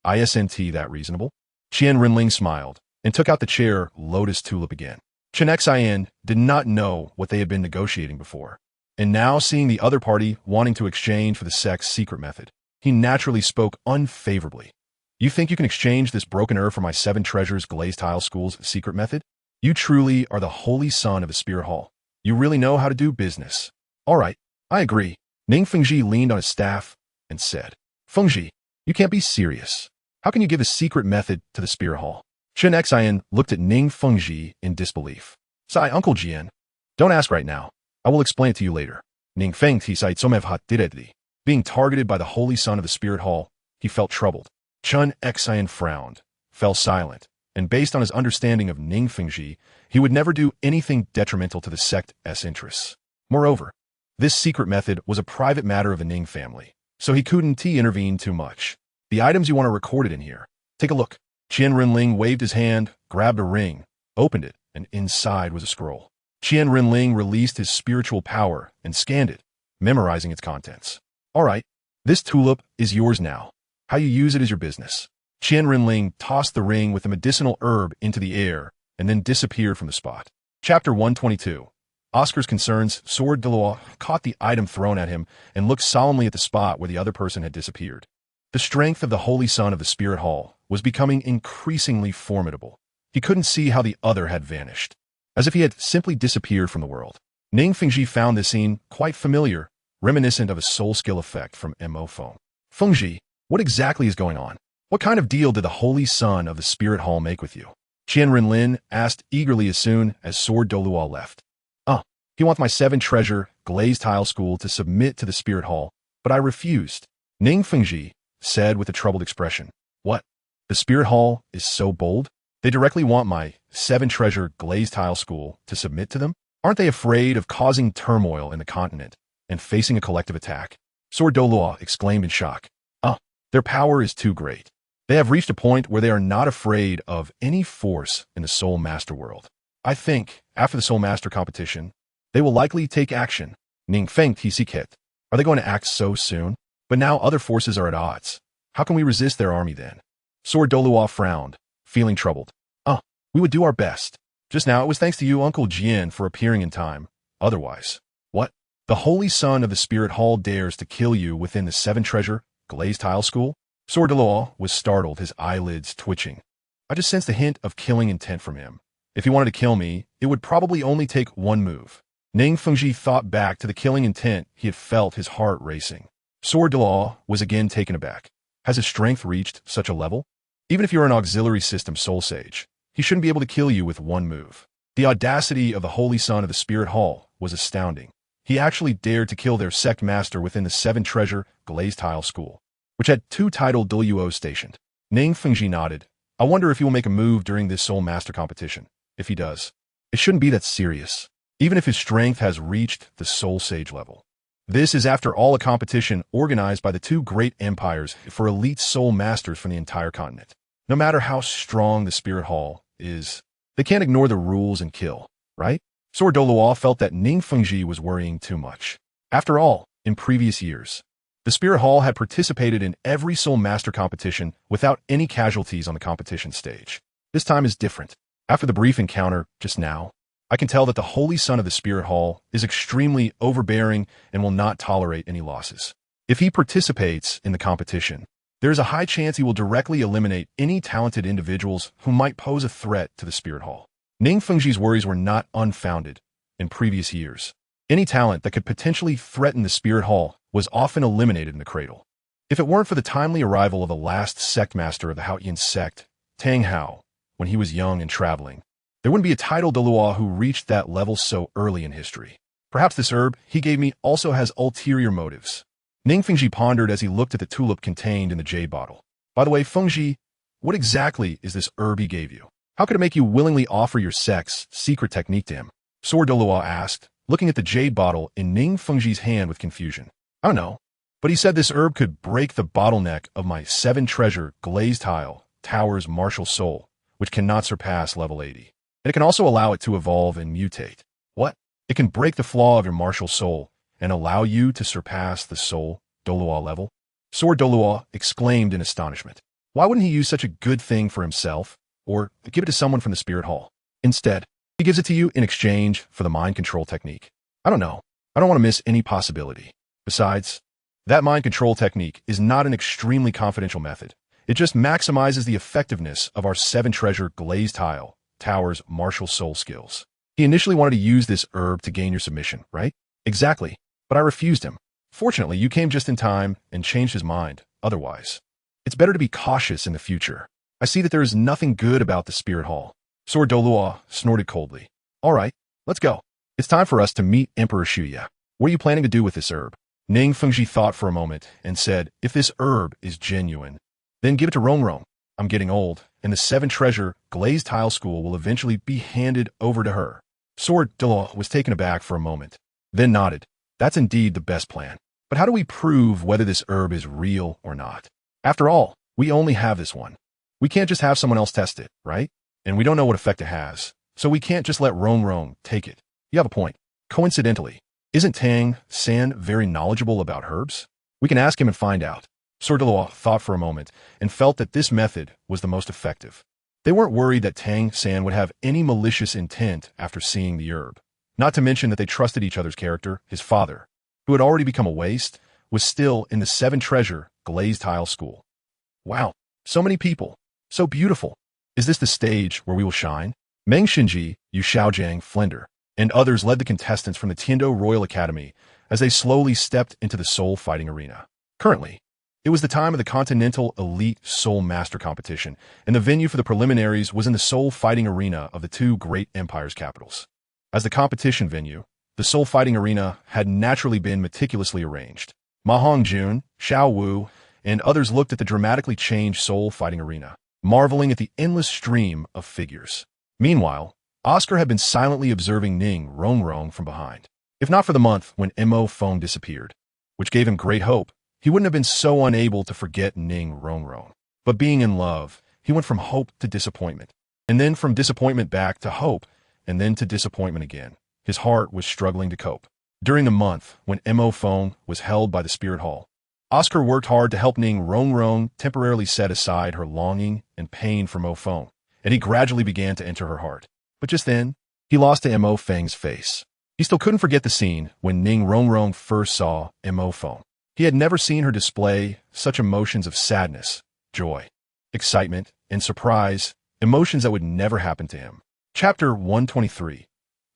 Isn't that reasonable? QianRenlin smiled and took out the chair lotus tulip again. Qian did not know what they had been negotiating before, and now seeing the other party wanting to exchange for the sect's secret method, he naturally spoke unfavorably. You think you can exchange this broken herb for my 7 Treasures Glazed Tile School's secret method? You truly are the holy son of the Spirit Hall. You really know how to do business. All right, I agree. Ning Fengji leaned on his staff and said, Fengji, you can't be serious. How can you give a secret method to the Spirit Hall? Qian looked at Ning Fengji in disbelief. Sai, Uncle Jian. Don't ask right now. I will explain it to you later. Ning Fengji sai tsomev hat directly. Being targeted by the Holy Son of the Spirit Hall, he felt troubled. Qian Renlin frowned, fell silent, and based on his understanding of Ning Fengji, he would never do anything detrimental to the sect's interests. Moreover, this secret method was a private matter of the Ning family, so he couldn't intervene too much. The items you want are recorded in here. Take a look. Qian Renlin waved his hand, grabbed a ring, opened it, and inside was a scroll. Qian Renlin released his spiritual power and scanned it, memorizing its contents. All right, this tulip is yours now. How you use it is your business. Qian Renlin tossed the ring with the medicinal herb into the air and then disappeared from the spot. Chapter 122. Oscar's concerns. Sword Douluo caught the item thrown at him and looked solemnly at the spot where the other person had disappeared. The strength of the Holy Son of the Spirit Hall was becoming increasingly formidable. He couldn't see how the other had vanished, as if he had simply disappeared from the world. Ning Fengji found this scene quite familiar, reminiscent of a soul skill effect from Mo Feng. Fengji, what exactly is going on? What kind of deal did the Holy Son of the Spirit Hall make with you? Qian Renlin asked eagerly as soon as Sword Douluo left. He wants my 7-treasure glazed tile school to submit to the Spirit Hall, but I refused. Ning Fengji said with a troubled expression. What? The Spirit Hall is so bold? They directly want my 7-treasure glazed tile school to submit to them? Aren't they afraid of causing turmoil in the continent and facing a collective attack? Sword Douluo exclaimed in shock. Their power is too great. They have reached a point where they are not afraid of any force in the Soul Master world. I think, after the Soul Master competition, they will likely take action. Ning Feng Tisiket. Are they going to act so soon? But now other forces are at odds. How can we resist their army then? Sword Douluo frowned, feeling troubled. We would do our best. Just now it was thanks to you, Uncle Jian, for appearing in time. Otherwise. What? The Holy Son of the Spirit Hall dares to kill you within the 7-treasure glazed tile school? Sword Douluo was startled, his eyelids twitching. I just sensed a hint of killing intent from him. If he wanted to kill me, it would probably only take one move. Ning Fengji thought back to the killing intent he had felt, his heart racing. Sword Douluo was again taken aback. Has his strength reached such a level? Even if you're an auxiliary system soul sage, he shouldn't be able to kill you with one move. The audacity of the Holy Son of the Spirit Hall was astounding. He actually dared to kill their sect master within the 7-treasure glazed tile school, which had 2 titled Douluo stationed. Ning Fengji nodded. I wonder if he will make a move during this Soul Master competition. If he does, it shouldn't be that serious, even if his strength has reached the Soul Sage level. This is, after all, a competition organized by the 2 great empires for elite Soul Masters from the entire continent. No matter how strong the Spirit Hall is, they can't ignore the rules and kill, right? Sword Douluo felt that Ning Fengji was worrying too much. After all, in previous years, the Spirit Hall had participated in every Soul Master competition without any casualties on the competition stage. This time is different. After the brief encounter just now, I can tell that the Holy Son of the Spirit Hall is extremely overbearing and will not tolerate any losses. If he participates in the competition, there is a high chance he will directly eliminate any talented individuals who might pose a threat to the Spirit Hall. Ning Fengji's worries were not unfounded. In previous years, any talent that could potentially threaten the Spirit Hall was often eliminated in the cradle. If it weren't for the timely arrival of the last sect master of the Haotian sect, Tang Hao, when he was young and traveling, there wouldn't be a titled Douluo who reached that level so early in history. Perhaps this herb he gave me also has ulterior motives. Ning Fengji pondered as he looked at the tulip contained in the jade bottle. By the way, Fengji, what exactly is this herb he gave you? How could it make you willingly offer your sect's secret technique to him? Sword Douluo asked, looking at the jade bottle in Ning Fengji's hand with confusion. I don't know, but he said this herb could break the bottleneck of my 7-treasure glazed tile tower's martial soul, which cannot surpass level 80. And it can also allow it to evolve and mutate. What? It can break the flaw of your martial soul and allow you to surpass the soul Douluo level? Sword Douluo exclaimed in astonishment. Why wouldn't he use such a good thing for himself, or give it to someone from the Spirit Hall? Instead, he gives it to you in exchange for the mind control technique. I don't know. I don't want to miss any possibility. Besides, that mind control technique is not an extremely confidential method. It just maximizes the effectiveness of our 7-treasure glazed tile tower's martial soul skills. He initially wanted to use this herb to gain your submission, right? Exactly. But I refused him. Fortunately, you came just in time and changed his mind. Otherwise, it's better to be cautious in the future. I see that there is nothing good about the Spirit Hall. Sword Douluo snorted coldly. All right, let's go. It's time for us to meet Emperor Shuya. What are you planning to do with this herb? Ning Fengji thought for a moment and said, if this herb is genuine, then give it to Rongrong. I'm getting old, and the 7 treasure glazed tile school will eventually be handed over to her. Sword Douluo was taken aback for a moment, then nodded. That's indeed the best plan. But how do we prove whether this herb is real or not? After all, we only have this one. We can't just have someone else test it, right? And we don't know what effect it has, so we can't just let Rongrong take it. You have a point. Coincidentally, isn't Tang San very knowledgeable about herbs? We can ask him and find out. Sword Douluo thought for a moment and felt that this method was the most effective. They weren't worried that Tang San would have any malicious intent after seeing the herb. Not to mention that they trusted each other's character. His father, who had already become a waste, was still in the 7 treasure glazed tile school. Wow, so many people. So beautiful. Is this the stage where we will shine? Meng Xinji, Yu Xiaojiang, Flender, and others led the contestants from the Tiando Royal Academy as they slowly stepped into the soul fighting arena. Currently, it was the time of the Continental Elite Soul Master Competition, and the venue for the preliminaries was in the soul fighting arena of the 2 great empires' capitals. As the competition venue, the soul fighting arena had naturally been meticulously arranged. Ma Hongjun, Xiao Wu, and others looked at the dramatically changed soul fighting arena, marveling at the endless stream of figures. Meanwhile, Oscar had been silently observing Ning Rongrong from behind. If not for the month when Mo Feng disappeared, which gave him great hope, he wouldn't have been so unable to forget Ning Rongrong. But being in love, he went from hope to disappointment, and then from disappointment back to hope, and then to disappointment again. His heart was struggling to cope. During the month when Mo Feng was held by the Spirit Hall, Oscar worked hard to help Ning Rongrong temporarily set aside her longing and pain for Mo Feng, and he gradually began to enter her heart. But just then, he lost to Mo Feng's face. He still couldn't forget the scene when Ning Rongrong first saw Mo Feng. He had never seen her display such emotions of sadness, joy, excitement, and surprise, emotions that would never happen to him. Chapter 123.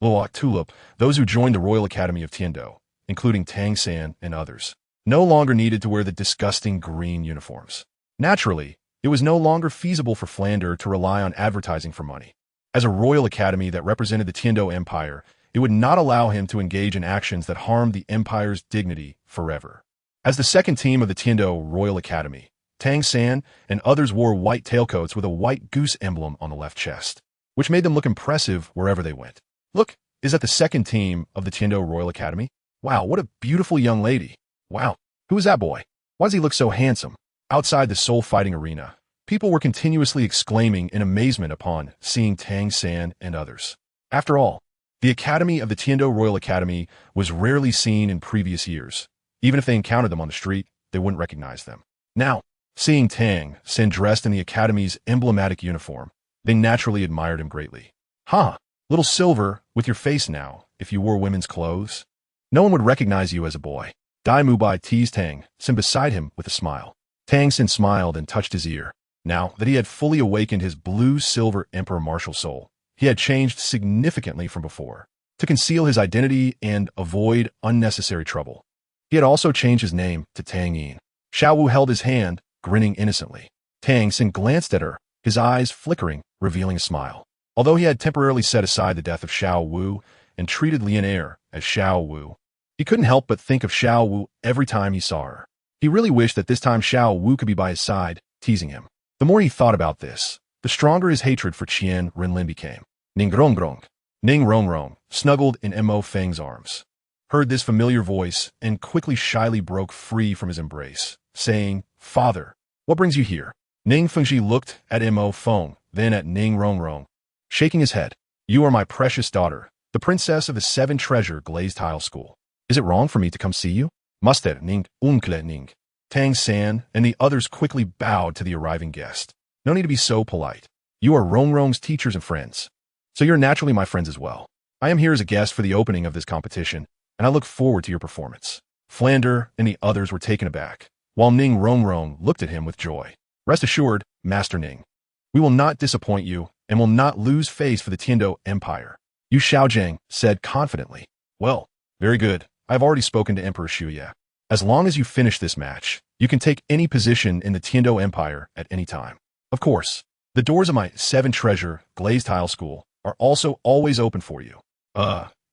Luo Tulip, those who joined the Royal Academy of Tiando, including Tang San and others, no longer needed to wear the disgusting green uniforms. Naturally, it was no longer feasible for Flander to rely on advertising for money. As a Royal Academy that represented the Tiando Empire, it would not allow him to engage in actions that harmed the Empire's dignity forever. As the second team of the Tiando Royal Academy, Tang San and others wore white tailcoats with a white goose emblem on the left chest, which made them look impressive wherever they went. Look, is that the second team of the Tiando Royal Academy? Wow, what a beautiful young lady. Wow, who is that boy? Why does he look so handsome? Outside the soul fighting arena, people were continuously exclaiming in amazement upon seeing Tang San and others. After all, the Academy of the Tiando Royal Academy was rarely seen in previous years. Even if they encountered them on the street, they wouldn't recognize them. Now, seeing Tang San dressed in the Academy's emblematic uniform, they naturally admired him greatly. Huh, little Silver, with your face now, if you wore women's clothes. No one would recognize you as a boy. Dai Mubai teased Tang San beside him with a smile. Tang San smiled and touched his ear. Now that he had fully awakened his blue-silver Emperor martial soul, he had changed significantly from before. To conceal his identity and avoid unnecessary trouble, he had also changed his name to Tang Yin. Xiao Wu held his hand, grinning innocently. Tang San glanced at her, his eyes flickering, revealing a smile. Although he had temporarily set aside the death of Xiao Wu and treated Lian Er as Xiao Wu, he couldn't help but think of Xiao Wu every time he saw her. He really wished that this time Xiao Wu could be by his side, teasing him. The more he thought about this, the stronger his hatred for Qian Renlin became. Ning Rongrong snuggled in Mo Feng's arms, heard this familiar voice, and quickly shyly broke free from his embrace, saying, "Father, what brings you here?" Ning Fengji looked at Mo Feng, then at Ning Rongrong, shaking his head. "You are my precious daughter, the princess of the 7 treasure glazed tile school. Is it wrong for me to come see you?" Master Ning Unkle Ning. Tang San and the others quickly bowed to the arriving guest. "No need to be so polite. You are Rongrong's teachers and friends, so you're naturally my friends as well. I am here as a guest for the opening of this competition, and I look forward to your performance." Flander and the others were taken aback, while Ning Rongrong looked at him with joy. "Rest assured, Master Ning, we will not disappoint you and will not lose face for the Tiando Empire," Yu Xiaojiang said confidently. "Well, very good. I have already spoken to Emperor Shuya. As long as you finish this match, you can take any position in the Tiando Empire at any time. Of course, the doors of my 7 treasure glazed tile school are also always open for you."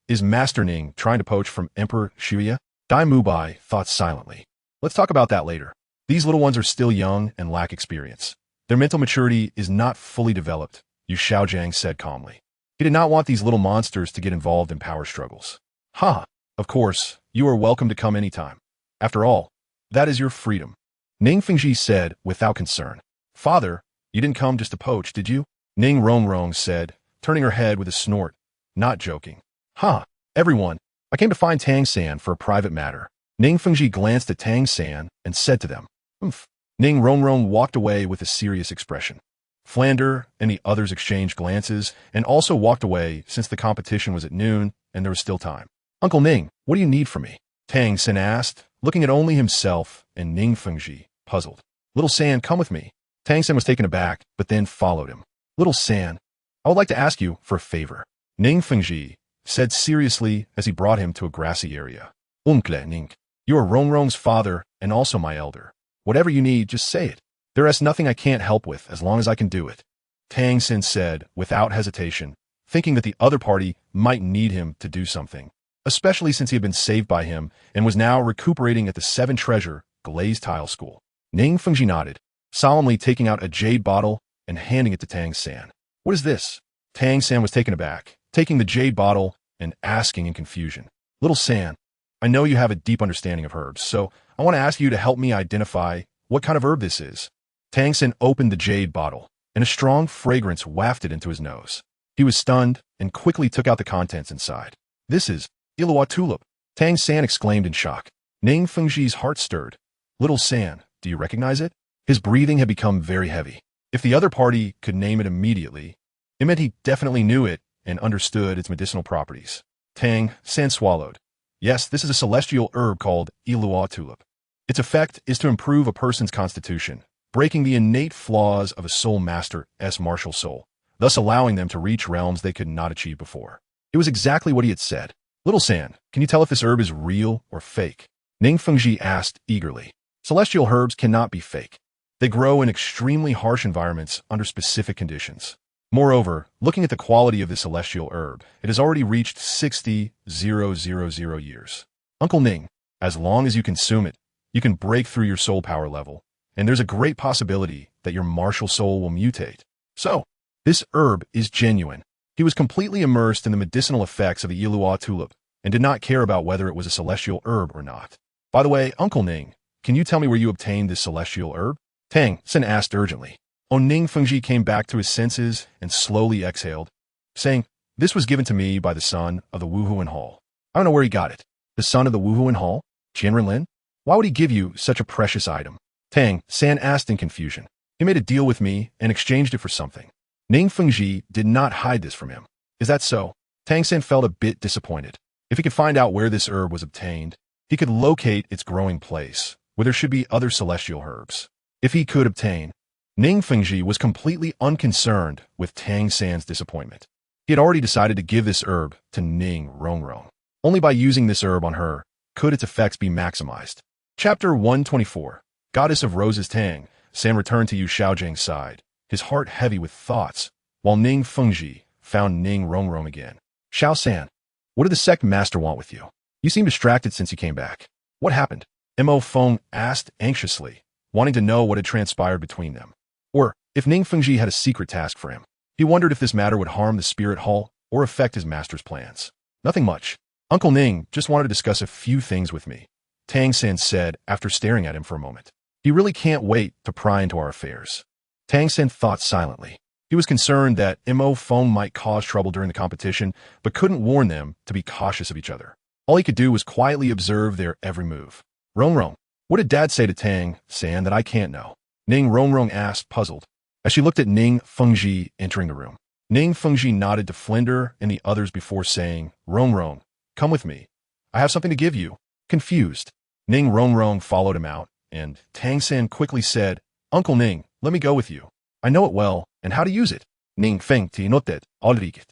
Is Master Ning trying to poach from Emperor Shuya? Dai Mubai thought silently. Let's talk about that later. These little ones are still young and lack experience. Their mental maturity is not fully developed, Yu Xiaojiang said calmly. He did not want these little monsters to get involved in power struggles. Ha! Of course, you are welcome to come anytime. After all, that is your freedom. Ning Fengji said without concern. Father, you didn't come just to poach, did you? Ning Rongrong said, turning her head with a snort, not joking. Ha! Everyone, I came to find Tang San for a private matter. Ning Fengji glanced at Tang San and said to them, Umph. Ning Rongrong walked away with a serious expression. Flander and the others exchanged glances and also walked away since the competition was at noon and there was still time. Uncle Ning, what do you need from me? Tang San asked, looking at only himself and Ning Fengji, puzzled. Little San, come with me. Tang San was taken aback, but then followed him. Little San, I would like to ask you for a favor. Ning Fengji said seriously as he brought him to a grassy area. Uncle Ning, you are Rongrong's father and also my elder. Whatever you need, just say it. There is nothing I can't help with as long as I can do it. Tang San said without hesitation, thinking that the other party might need him to do something, especially since he had been saved by him and was now recuperating at the Seven Treasure Glazed Tile School. Ning Fengji nodded, solemnly taking out a jade bottle and handing it to Tang San. What is this? Tang San was taken aback, taking the jade bottle and asking in confusion. Little San, I know you have a deep understanding of herbs, so I want to ask you to help me identify what kind of herb this is. Tang San opened the jade bottle, and a strong fragrance wafted into his nose. He was stunned and quickly took out the contents inside. This is Iluwa tulip, Tang San exclaimed in shock. Ning Fengji's heart stirred. Little San, do you recognize it? His breathing had become very heavy. If the other party could name it immediately, it meant he definitely knew it and understood its medicinal properties. Tang San swallowed. Yes, this is a celestial herb called Iluwa tulip. Its effect is to improve a person's constitution, breaking the innate flaws of a soul master's martial soul, thus allowing them to reach realms they could not achieve before. It was exactly what he had said. Little San, can you tell if this herb is real or fake? Ning Fengji asked eagerly. Celestial herbs cannot be fake. They grow in extremely harsh environments under specific conditions. Moreover, looking at the quality of this celestial herb, it has already reached 60,000 years. Uncle Ning, as long as you consume it, you can break through your soul power level, and there's a great possibility that your martial soul will mutate. So, this herb is genuine. He was completely immersed in the medicinal effects of the Iluwa tulip and did not care about whether it was a celestial herb or not. By the way, Uncle Ning, can you tell me where you obtained this celestial herb? Tang San asked urgently. Ning Fengji came back to his senses and slowly exhaled, saying, This was given to me by the son of the Wuhuan Hall. I don't know where he got it. The son of the Wuhuan Hall? QianRenlin? Why would he give you such a precious item? Tang San asked in confusion. He made a deal with me and exchanged it for something. Ning Fengji did not hide this from him. Is that so? Tang San felt a bit disappointed. If he could find out where this herb was obtained, he could locate its growing place, where there should be other celestial herbs. If he could obtain, Ning Fengji was completely unconcerned with Tang San's disappointment. He had already decided to give this herb to Ning Rongrong. Only by using this herb on her could its effects be maximized. Chapter 124. Goddess of Roses. Tang San returned to Yu Xiaojiang's side, his heart heavy with thoughts, while Ning Fengji found Ning Rongrong again. Xiao San, what did the sect master want with you? You seem distracted since you came back. What happened? Mo Feng asked anxiously, wanting to know what had transpired between them. Or if Ning Fengji had a secret task for him. He wondered if this matter would harm the spirit hall or affect his master's plans. Nothing much. Uncle Ning just wanted to discuss a few things with me, Tang San said after staring at him for a moment. He really can't wait to pry into our affairs. Tang San thought silently. He was concerned that Mo Feng might cause trouble during the competition, but couldn't warn them to be cautious of each other. All he could do was quietly observe their every move. Rongrong, what did Dad say to Tang San that I can't know? Ning Rongrong asked, puzzled, as she looked at Ning Fengji entering the room. Ning Fengji nodded to Flinder and the others before saying, Rongrong, come with me. I have something to give you. Confused, Ning Rongrong followed him out, and Tang San quickly said, Uncle Ning, let me go with you. I know it well, and how to use it. Ning Feng ti notet alriget.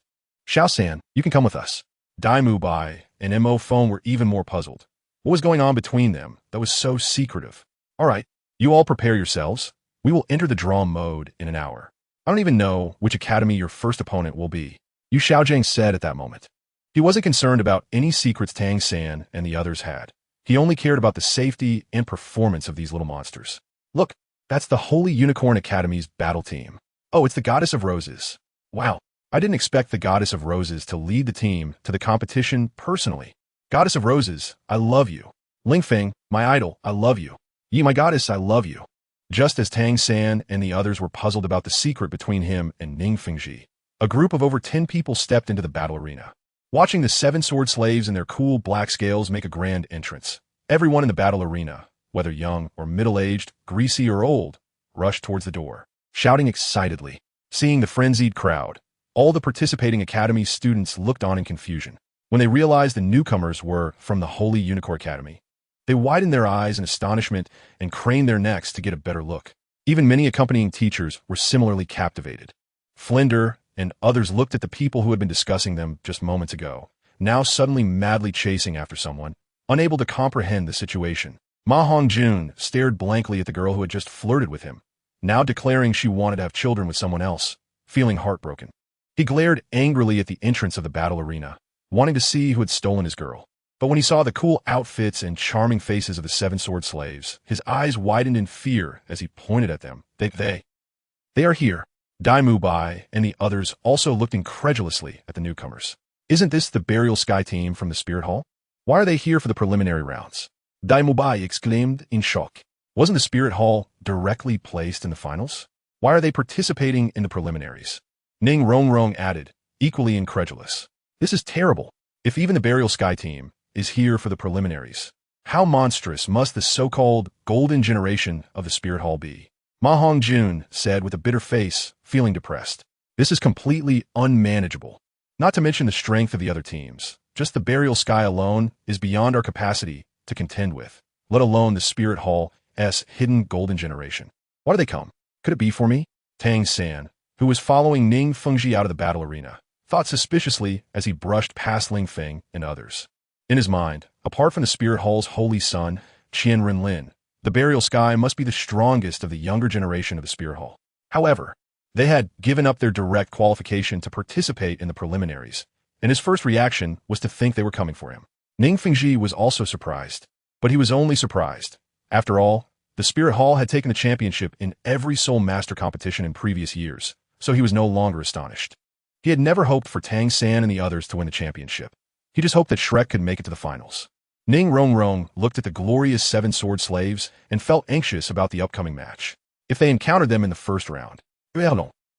Xiao San, you can come with us. Dai Mubai and Mo Feng were even more puzzled. What was going on between them that was so secretive? All right, you all prepare yourselves. We will enter the draw mode in an hour. I don't even know which academy your first opponent will be, Yu Xiaojiang said at that moment. He wasn't concerned about any secrets Tang San and the others had. He only cared about the safety and performance of these little monsters. Look, that's the Holy Unicorn Academy's battle team. Oh, it's the Goddess of Roses. Wow, I didn't expect the Goddess of Roses to lead the team to the competition personally. Goddess of Roses, I love you. Lingfeng, my idol, I love you. Yi, my goddess, I love you. Just as Tang San and the others were puzzled about the secret between him and Ning Fengji, a group of over 10 people stepped into the battle arena. Watching the 7 sword slaves and their cool black scales make a grand entrance, everyone in the battle arena, whether young or middle-aged, greasy or old, rushed towards the door, shouting excitedly. Seeing the frenzied crowd, all the participating academy students looked on in confusion. When they realized the newcomers were from the Holy Unicorn Academy, they widened their eyes in astonishment and craned their necks to get a better look. Even many accompanying teachers were similarly captivated. Flinder and others looked at the people who had been discussing them just moments ago, now suddenly madly chasing after someone, unable to comprehend the situation. Ma Hongjun stared blankly at the girl who had just flirted with him, now declaring she wanted to have children with someone else, feeling heartbroken. He glared angrily at the entrance of the battle arena, wanting to see who had stolen his girl. But when he saw the cool outfits and charming faces of the 7 sword slaves, his eyes widened in fear as he pointed at them. They are here. Dai Mubai and the others also looked incredulously at the newcomers. Isn't this the Burial Sky team from the Spirit Hall? Why are they here for the preliminary rounds? Dai Mubai exclaimed in shock. Wasn't the Spirit Hall directly placed in the finals? Why are they participating in the preliminaries? Ning Rongrong added, equally incredulous. This is terrible. If even the Burial Sky team is here for the preliminaries, how monstrous must the so-called golden generation of the Spirit Hall be? Ma Hongjun said with a bitter face, feeling depressed. This is completely unmanageable. Not to mention the strength of the other teams. Just the Burial Sky alone is beyond our capacity to contend with, let alone the Spirit Hall's hidden golden generation. Why do they come? Could it be for me? Tang San, who was following Ning Fengji out of the battle arena, thought suspiciously as he brushed past Lingfeng and others. In his mind, apart from the Spirit Hall's holy son, Qian Renlin, the Burial Sky must be the strongest of the younger generation of the Spirit Hall. However, they had given up their direct qualification to participate in the preliminaries, and his first reaction was to think they were coming for him. Ning Fengji was also surprised, but he was only surprised. After all, the Spirit Hall had taken the championship in every Soul Master competition in previous years, so he was no longer astonished. He had never hoped for Tang San and the others to win the championship. He just hoped that Shrek could make it to the finals. Ning Rongrong looked at the glorious 7 sword slaves and felt anxious about the upcoming match. If they encountered them in the first round,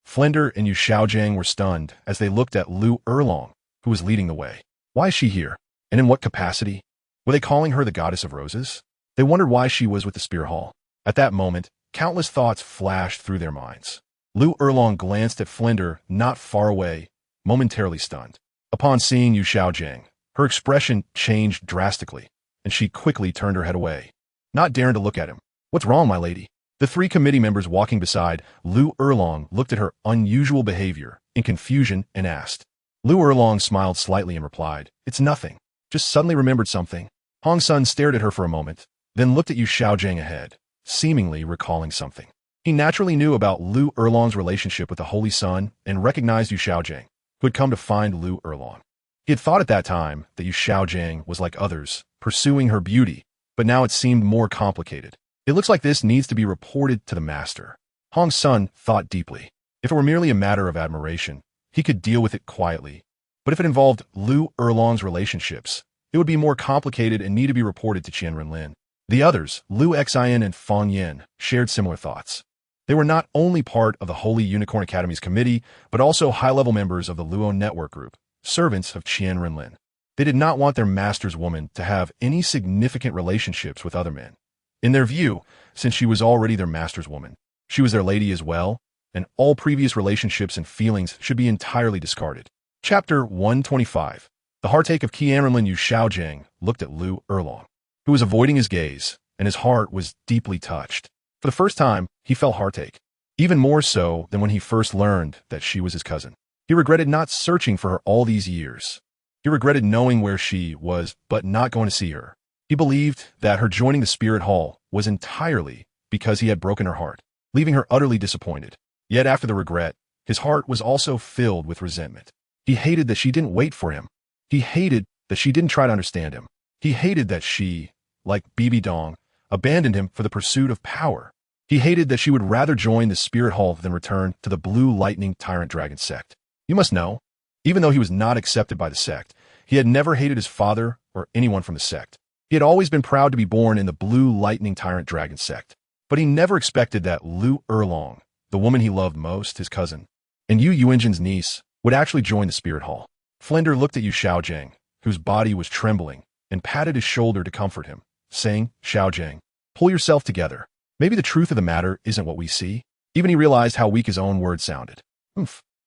Flinder and Yu Xiaojiang were stunned as they looked at Lu Erlong, who was leading the way. Why is she here? And in what capacity? Were they calling her the Goddess of Roses? They wondered why she was with the Spirit Hall. At that moment, countless thoughts flashed through their minds. Lu Erlong glanced at Flinder not far away, momentarily stunned. Upon seeing Yu Xiaojiang, her expression changed drastically, and she quickly turned her head away, not daring to look at him. What's wrong, my lady? The 3 committee members walking beside Lu Erlong looked at her unusual behavior in confusion and asked. Lu Erlong smiled slightly and replied, It's nothing. Just suddenly remembered something. Hong Sun stared at her for a moment, then looked at Yu Xiaojiang ahead, seemingly recalling something. He naturally knew about Lu Erlong's relationship with the Holy Sun and recognized Yu Xiaojiang, who had come to find Lu Erlong. He had thought at that time that Yu Xiaojiang was like others, pursuing her beauty, but now it seemed more complicated. It looks like this needs to be reported to the master. Hong Sun thought deeply. If it were merely a matter of admiration, he could deal with it quietly. But if it involved Lu Erlong's relationships, it would be more complicated and need to be reported to QianRenlin. The others, Lu Xian and Fang Yin, shared similar thoughts. They were not only part of the Holy Unicorn Academy's committee, but also high-level members of the Luo Network Group, servants of QianRenlin. They did not want their master's woman to have any significant relationships with other men. In their view, since she was already their master's woman, she was their lady as well, and all previous relationships and feelings should be entirely discarded. Chapter 125. The heartache of QianRenlin. Yu Xiaojiang looked at Lu Erlong, who was avoiding his gaze, and his heart was deeply touched. For the first time, he felt heartache, even more so than when he first learned that she was his cousin. He regretted not searching for her all these years. He regretted knowing where she was, but not going to see her. He believed that her joining the Spirit Hall was entirely because he had broken her heart, leaving her utterly disappointed. Yet after the regret, his heart was also filled with resentment. He hated that she didn't wait for him. He hated that she didn't try to understand him. He hated that she, like Bibi Dong, abandoned him for the pursuit of power. He hated that she would rather join the Spirit Hall than return to the Blue Lightning Tyrant Dragon sect. You must know, even though he was not accepted by the sect, he had never hated his father or anyone from the sect. He had always been proud to be born in the Blue Lightning Tyrant Dragon sect. But he never expected that Lu Erlong, the woman he loved most, his cousin, and Yu Yuanjin's niece, would actually join the Spirit Hall. Flinder looked at Yu Xiaojiang, whose body was trembling, and patted his shoulder to comfort him, saying, "Xiaojiang, pull yourself together. Maybe the truth of the matter isn't what we see." Even he realized how weak his own words sounded.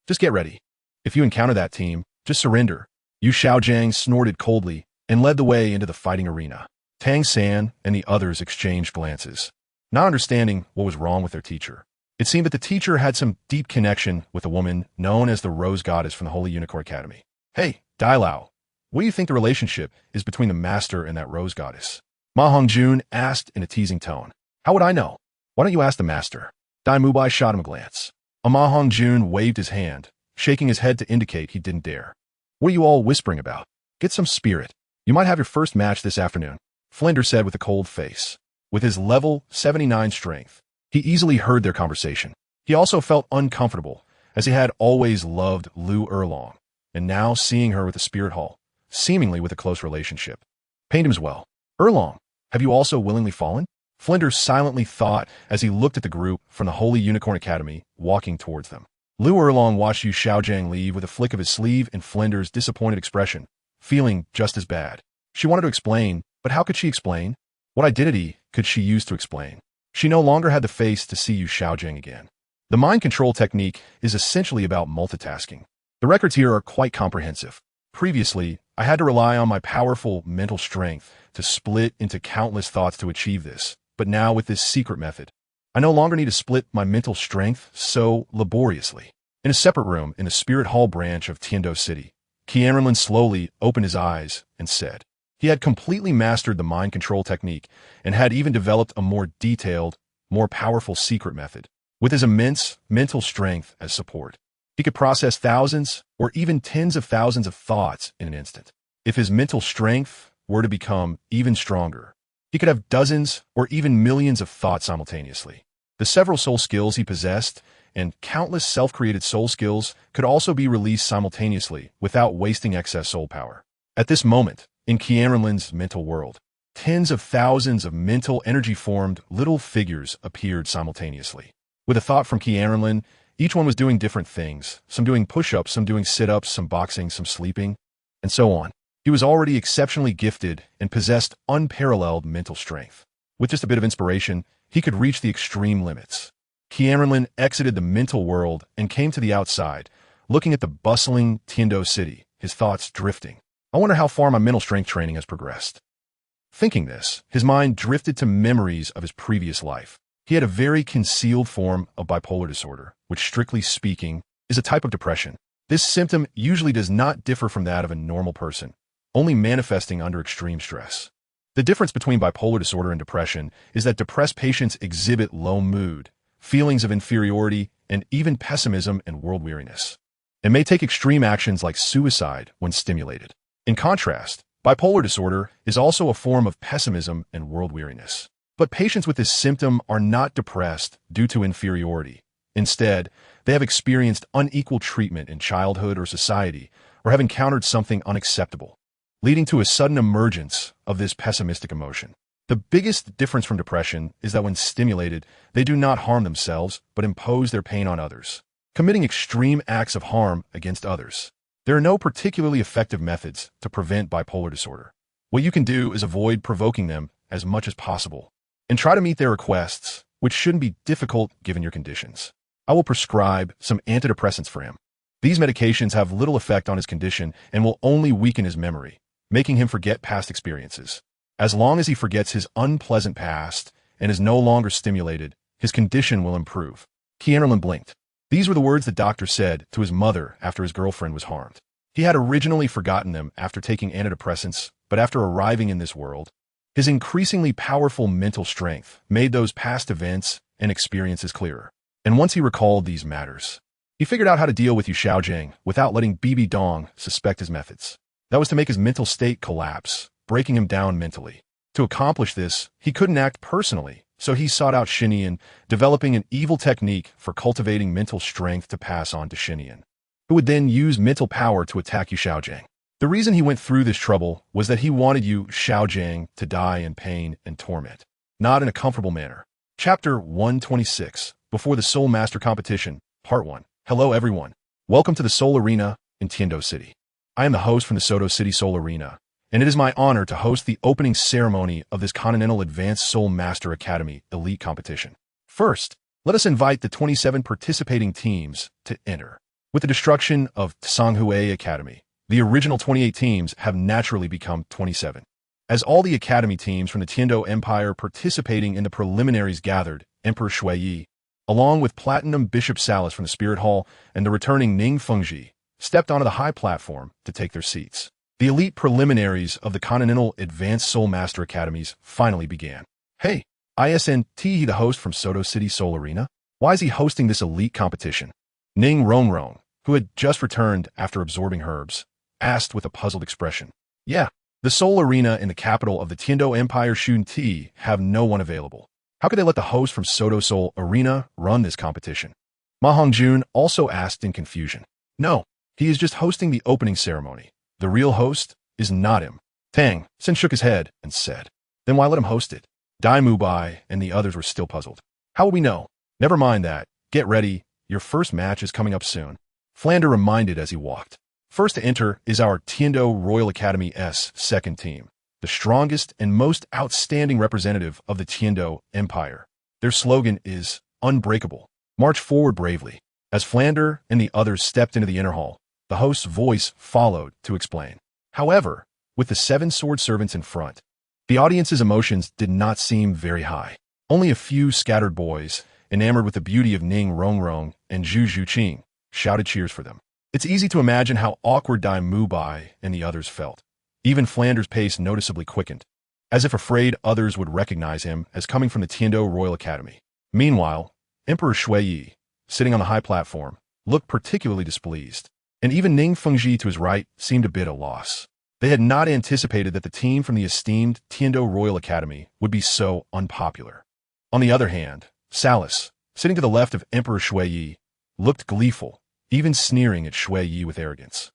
Just get ready. If you encounter that team, just surrender." Yu Xiaojiang snorted coldly and led the way into the fighting arena. Tang San and the others exchanged glances, not understanding what was wrong with their teacher. It seemed that the teacher had some deep connection with a woman known as the Rose Goddess from the Holy Unicorn Academy. "Hey, Dalu, what do you think the relationship is between the master and that Rose Goddess?" Ma Hongjun asked in a teasing tone. "How would I know? Why don't you ask the master?" Dai Mubai shot him a glance. Ma Hongjun waved his hand, shaking his head to indicate he didn't dare. "What are you all whispering about? Get some spirit. You might have your first match this afternoon," Flinder said with a cold face. With his level 79 strength, he easily heard their conversation. He also felt uncomfortable, as he had always loved Lu Erlong, and now seeing her with the Spirit Hall, seemingly with a close relationship, pained him as well. "Erlong, have you also willingly fallen?" Flinder silently thought as he looked at the group from the Holy Unicorn Academy walking towards them. Lu Erlong watched Yu Xiaojiang leave with a flick of his sleeve and Flinder's disappointed expression, feeling just as bad. She wanted to explain, but how could she explain? What identity could she use to explain? She no longer had the face to see Yu Xiaojiang again. The mind control technique is essentially about multitasking. The records here are quite comprehensive. Previously, I had to rely on my powerful mental strength to split into countless thoughts to achieve this, but now with this secret method, I no longer need to split my mental strength so laboriously. In a separate room in the Spirit Hall branch of Tiando City, QianRenlin slowly opened his eyes and said, he had completely mastered the mind control technique and had even developed a more detailed, more powerful secret method. With his immense mental strength as support, he could process thousands or even tens of thousands of thoughts in an instant. If his mental strength were to become even stronger, he could have dozens or even millions of thoughts simultaneously. The several soul skills he possessed and countless self-created soul skills could also be released simultaneously without wasting excess soul power. At this moment, in QianRenlin's mental world, tens of thousands of mental energy-formed little figures appeared simultaneously. With a thought from QianRenlin, each one was doing different things, some doing push-ups, some doing sit-ups, some boxing, some sleeping, and so on. He was already exceptionally gifted and possessed unparalleled mental strength. With just a bit of inspiration, he could reach the extreme limits. QianRenlin exited the mental world and came to the outside, looking at the bustling Tiando city, his thoughts drifting. I wonder how far my mental strength training has progressed. Thinking this, his mind drifted to memories of his previous life. He had a very concealed form of bipolar disorder, which strictly speaking is a type of depression. This symptom usually does not differ from that of a normal person, only manifesting under extreme stress. The difference between bipolar disorder and depression is that depressed patients exhibit low mood, feelings of inferiority, and even pessimism and world weariness, and may take extreme actions like suicide when stimulated. In contrast, bipolar disorder is also a form of pessimism and world weariness. But patients with this symptom are not depressed due to inferiority. Instead, they have experienced unequal treatment in childhood or society, or have encountered something unacceptable, leading to a sudden emergence of this pessimistic emotion. The biggest difference from depression is that when stimulated, they do not harm themselves, but impose their pain on others, committing extreme acts of harm against others. There are no particularly effective methods to prevent bipolar disorder. What you can do is avoid provoking them as much as possible, and try to meet their requests, which shouldn't be difficult given your conditions. I will prescribe some antidepressants for him. These medications have little effect on his condition and will only weaken his memory, making him forget past experiences. As long as he forgets his unpleasant past and is no longer stimulated, his condition will improve. QianRenlin blinked. These were the words the doctor said to his mother after his girlfriend was harmed. He had originally forgotten them after taking antidepressants, but after arriving in this world, his increasingly powerful mental strength made those past events and experiences clearer. And once he recalled these matters, he figured out how to deal with Yu Xiaojiang without letting Bibi Dong suspect his methods. That was to make his mental state collapse, breaking him down mentally. To accomplish this, he couldn't act personally, so he sought out Xinian, developing an evil technique for cultivating mental strength to pass on to Xinian, who would then use mental power to attack Yu Xiaojiang. The reason he went through this trouble was that he wanted Yu Xiaojiang to die in pain and torment, not in a comfortable manner. Chapter 126, Before the Soul Master Competition, Part 1. Hello everyone. Welcome to the Soul Arena in Tiando City. I am the host from the Soto City Soul Arena, and it is my honor to host the opening ceremony of this Continental Advanced Soul Master Academy Elite Competition. First, let us invite the 27 participating teams to enter. With the destruction of Tsanghue Academy, the original 28 teams have naturally become 27. As all the academy teams from the Tiando Empire participating in the preliminaries gathered, Emperor Shui, along with Platinum Bishop Salas from the Spirit Hall and the returning Ning Fengji, stepped onto the high platform to take their seats. The elite preliminaries of the Continental Advanced Soul Master Academies finally began. Hey, ISNT, the host from Soto City Soul Arena? Why is he hosting this elite competition? Ning Rongrong, who had just returned after absorbing herbs, asked with a puzzled expression. Yeah, the Soul Arena in the capital of the Tiando Empire Shun Ti have no one available. How could they let the host from Soto Soul Arena run this competition? Ma Hongjun also asked in confusion. No, he is just hosting the opening ceremony. The real host is not him. Tang San shook his head and said, then why let him host it? Dai Mubai and the others were still puzzled. How will we know? Never mind that. Get ready. Your first match is coming up soon. Flander reminded as he walked. First to enter is our Tiando Royal Academy's second team, the strongest and most outstanding representative of the Tiando Empire. Their slogan is, Unbreakable. March forward bravely. As Flander and the others stepped into the inner hall, the host's voice followed to explain. However, with the 7 sword servants in front, the audience's emotions did not seem very high. Only a few scattered boys, enamored with the beauty of Ning Rongrong and Zhu Zhuqing, shouted cheers for them. It's easy to imagine how awkward Dai Mubai and the others felt. Even Flander's pace noticeably quickened, as if afraid others would recognize him as coming from the Tiando Royal Academy. Meanwhile, Emperor Shui, sitting on the high platform, looked particularly displeased, and even Ning Fengji to his right seemed a bit at a loss. They had not anticipated that the team from the esteemed Tiando Royal Academy would be so unpopular. On the other hand, Salas, sitting to the left of Emperor Shui, looked gleeful, even sneering at Shui with arrogance.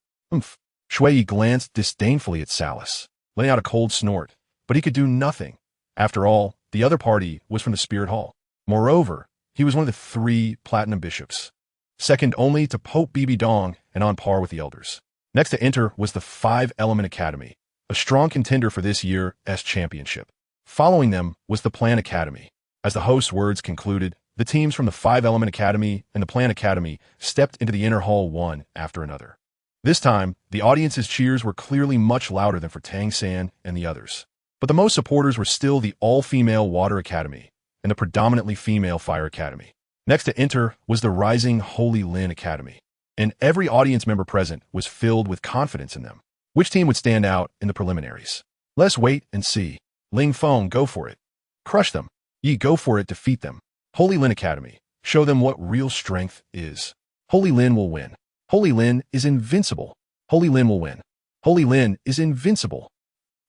Shui glanced disdainfully at Salas, letting out a cold snort, but he could do nothing. After all, the other party was from the Spirit Hall. Moreover, he was one of the 3 Platinum Bishops, second only to Pope Bibi Dong and on par with the elders. Next to enter was the 5 Element Academy, a strong contender for this year's championship. Following them was the Plan Academy. As the host's words concluded, the teams from the 5 Element Academy and the Plan Academy stepped into the inner hall one after another. This time, the audience's cheers were clearly much louder than for Tang San and the others. But the most supporters were still the all-female Water Academy and the predominantly female Fire Academy. Next to enter was the Rising Holy Lin Academy, and every audience member present was filled with confidence in them. Which team would stand out in the preliminaries? Let's wait and see. Ling Feng, go for it. Crush them. Yi, go for it, defeat them. Holy Lin Academy, show them what real strength is. Holy Lin will win. Holy Lin is invincible. Holy Lin will win. Holy Lin is invincible.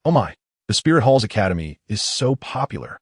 Oh my, the Spirit Hall's Academy is so popular.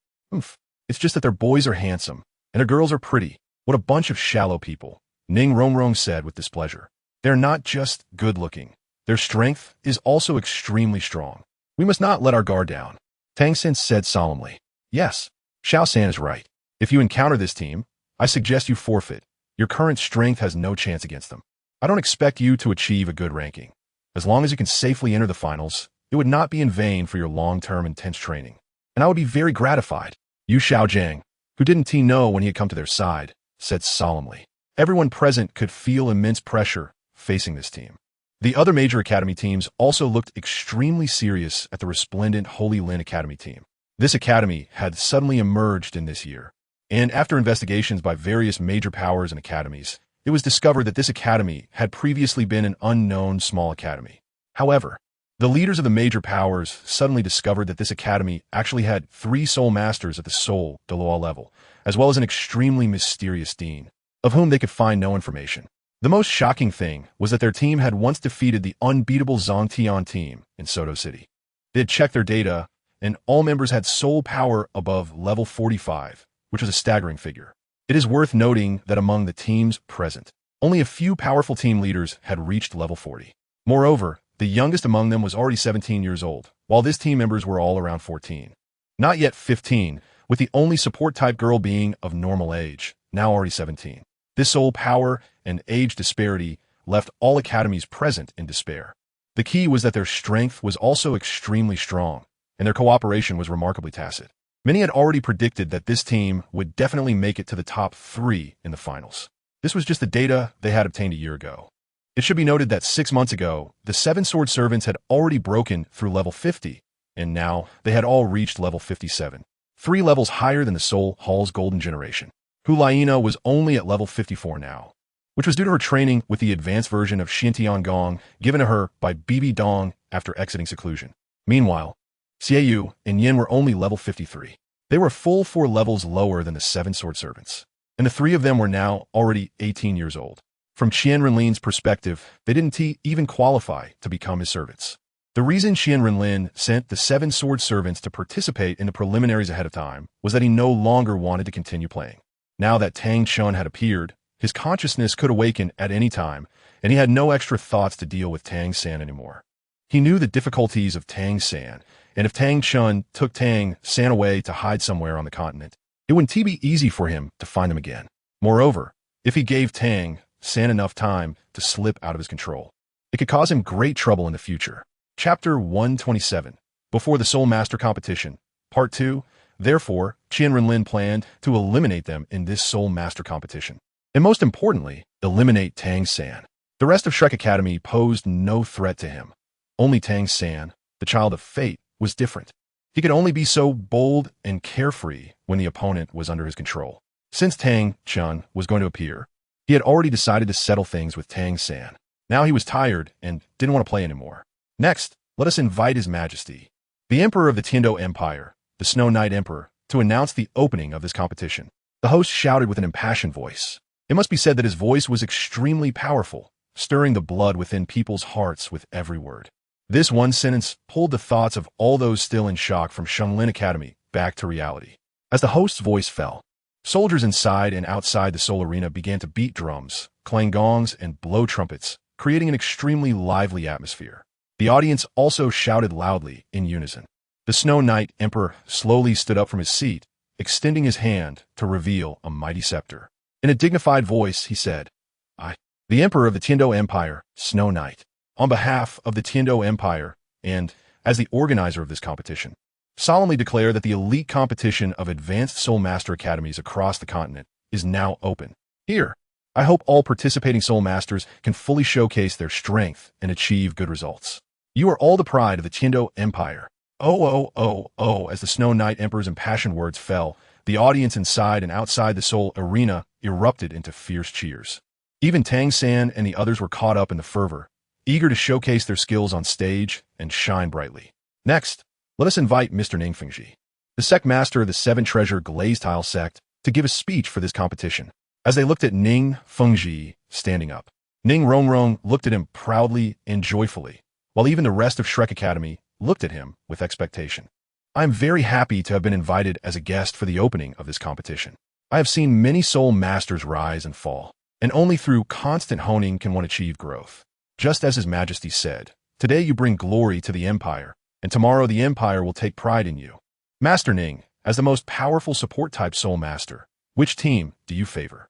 It's just that their boys are handsome, and their girls are pretty. What a bunch of shallow people, Ning Rongrong said with displeasure. They're not just good-looking. Their strength is also extremely strong. We must not let our guard down. Tang San said solemnly. Yes, Xiao San is right. If you encounter this team, I suggest you forfeit. Your current strength has no chance against them. I don't expect you to achieve a good ranking. As long as you can safely enter the finals, it would not be in vain for your long-term intense training. And I would be very gratified. Yu Xiaojiang, who didn't know when he had come to their side, said solemnly. Everyone present could feel immense pressure facing this team. The other major academy teams also looked extremely serious at the resplendent Holy Lin Academy team. This academy had suddenly emerged in this year, and after investigations by various major powers and academies, it was discovered that this academy had previously been an unknown small academy. However, the leaders of the major powers suddenly discovered that this academy actually had 3 soul masters at the soul Douluo level, as well as an extremely mysterious dean, of whom they could find no information. The most shocking thing was that their team had once defeated the unbeatable Zhongtian team in Soto City. They had checked their data and all members had soul power above level 45, which was a staggering figure. It is worth noting that among the teams present, only a few powerful team leaders had reached level 40. Moreover, the youngest among them was already 17 years old, while these team members were all around 14. Not yet 15, with the only support-type girl being of normal age, now already 17. This soul power and age disparity left all academies present in despair. The key was that their strength was also extremely strong, and their cooperation was remarkably tacit. Many had already predicted that this team would definitely make it to the top 3 in the finals. This was just the data they had obtained a year ago. It should be noted that 6 months ago, the 7 sword servants had already broken through level 50, and now they had all reached level 57, 3 levels higher than the Soul Hall's golden generation. Hulaina was only at level 54 now, which was due to her training with the advanced version of Xiantiangong given to her by Bibi Dong after exiting seclusion. Meanwhile, Xiaoyu and Yin were only level 53. They were full 4 levels lower than the 7 sword servants, and the 3 of them were now already 18 years old. From Qian Renlin's perspective, they didn't even qualify to become his servants. The reason Qian Renlin sent the 7 sword servants to participate in the preliminaries ahead of time was that he no longer wanted to continue playing. Now that Tang San had appeared, his consciousness could awaken at any time, and he had no extra thoughts to deal with Tang San anymore. He knew the difficulties of Tang San, and if Tang San took Tang San away to hide somewhere on the continent, it wouldn't be easy for him to find him again. Moreover, if he gave Tang San enough time to slip out of his control, it could cause him great trouble in the future. Chapter 127, Before the Soul Master Competition, Part 2. Therefore, Qian Renlin planned to eliminate them in this Soul Master competition. And most importantly, eliminate Tang San. The rest of Shrek Academy posed no threat to him. Only Tang San, the child of fate, was different. He could only be so bold and carefree when the opponent was under his control. Since Tang San was going to appear, he had already decided to settle things with Tang San. Now he was tired and didn't want to play anymore. Next, let us invite His Majesty, the Emperor of the Tiando Empire, the Snow Knight Emperor, to announce the opening of this competition. The host shouted with an impassioned voice. It must be said that his voice was extremely powerful, stirring the blood within people's hearts with every word. This one sentence pulled the thoughts of all those still in shock from Shenlin Academy back to reality. As the host's voice fell, soldiers inside and outside the Soul Arena began to beat drums, clang gongs, and blow trumpets, creating an extremely lively atmosphere. The audience also shouted loudly in unison. The Snow Knight Emperor slowly stood up from his seat, extending his hand to reveal a mighty scepter. In a dignified voice, he said, "I, the Emperor of the Tiando Empire, Snow Knight, on behalf of the Tiando Empire, and as the organizer of this competition, solemnly declare that the elite competition of advanced Soul Master Academies across the continent is now open. Here, I hope all participating Soul Masters can fully showcase their strength and achieve good results. You are all the pride of the Tiando Empire." As the Snow Knight Emperor's impassioned words fell, the audience inside and outside the Soul Arena erupted into fierce cheers. Even Tang San and the others were caught up in the fervor, eager to showcase their skills on stage and shine brightly. Next, let us invite Mr. Ning Fengji, the sect master of the 7 Treasure Glazed Tile sect, to give a speech for this competition. As they looked at Ning Fengji standing up, Ning Rongrong looked at him proudly and joyfully, while even the rest of Shrek Academy looked at him with expectation. I am very happy to have been invited as a guest for the opening of this competition. I have seen many soul masters rise and fall, and only through constant honing can one achieve growth. Just as His Majesty said, today you bring glory to the Empire, and tomorrow the Empire will take pride in you. Master Ning, as the most powerful support-type soul master, which team do you favor?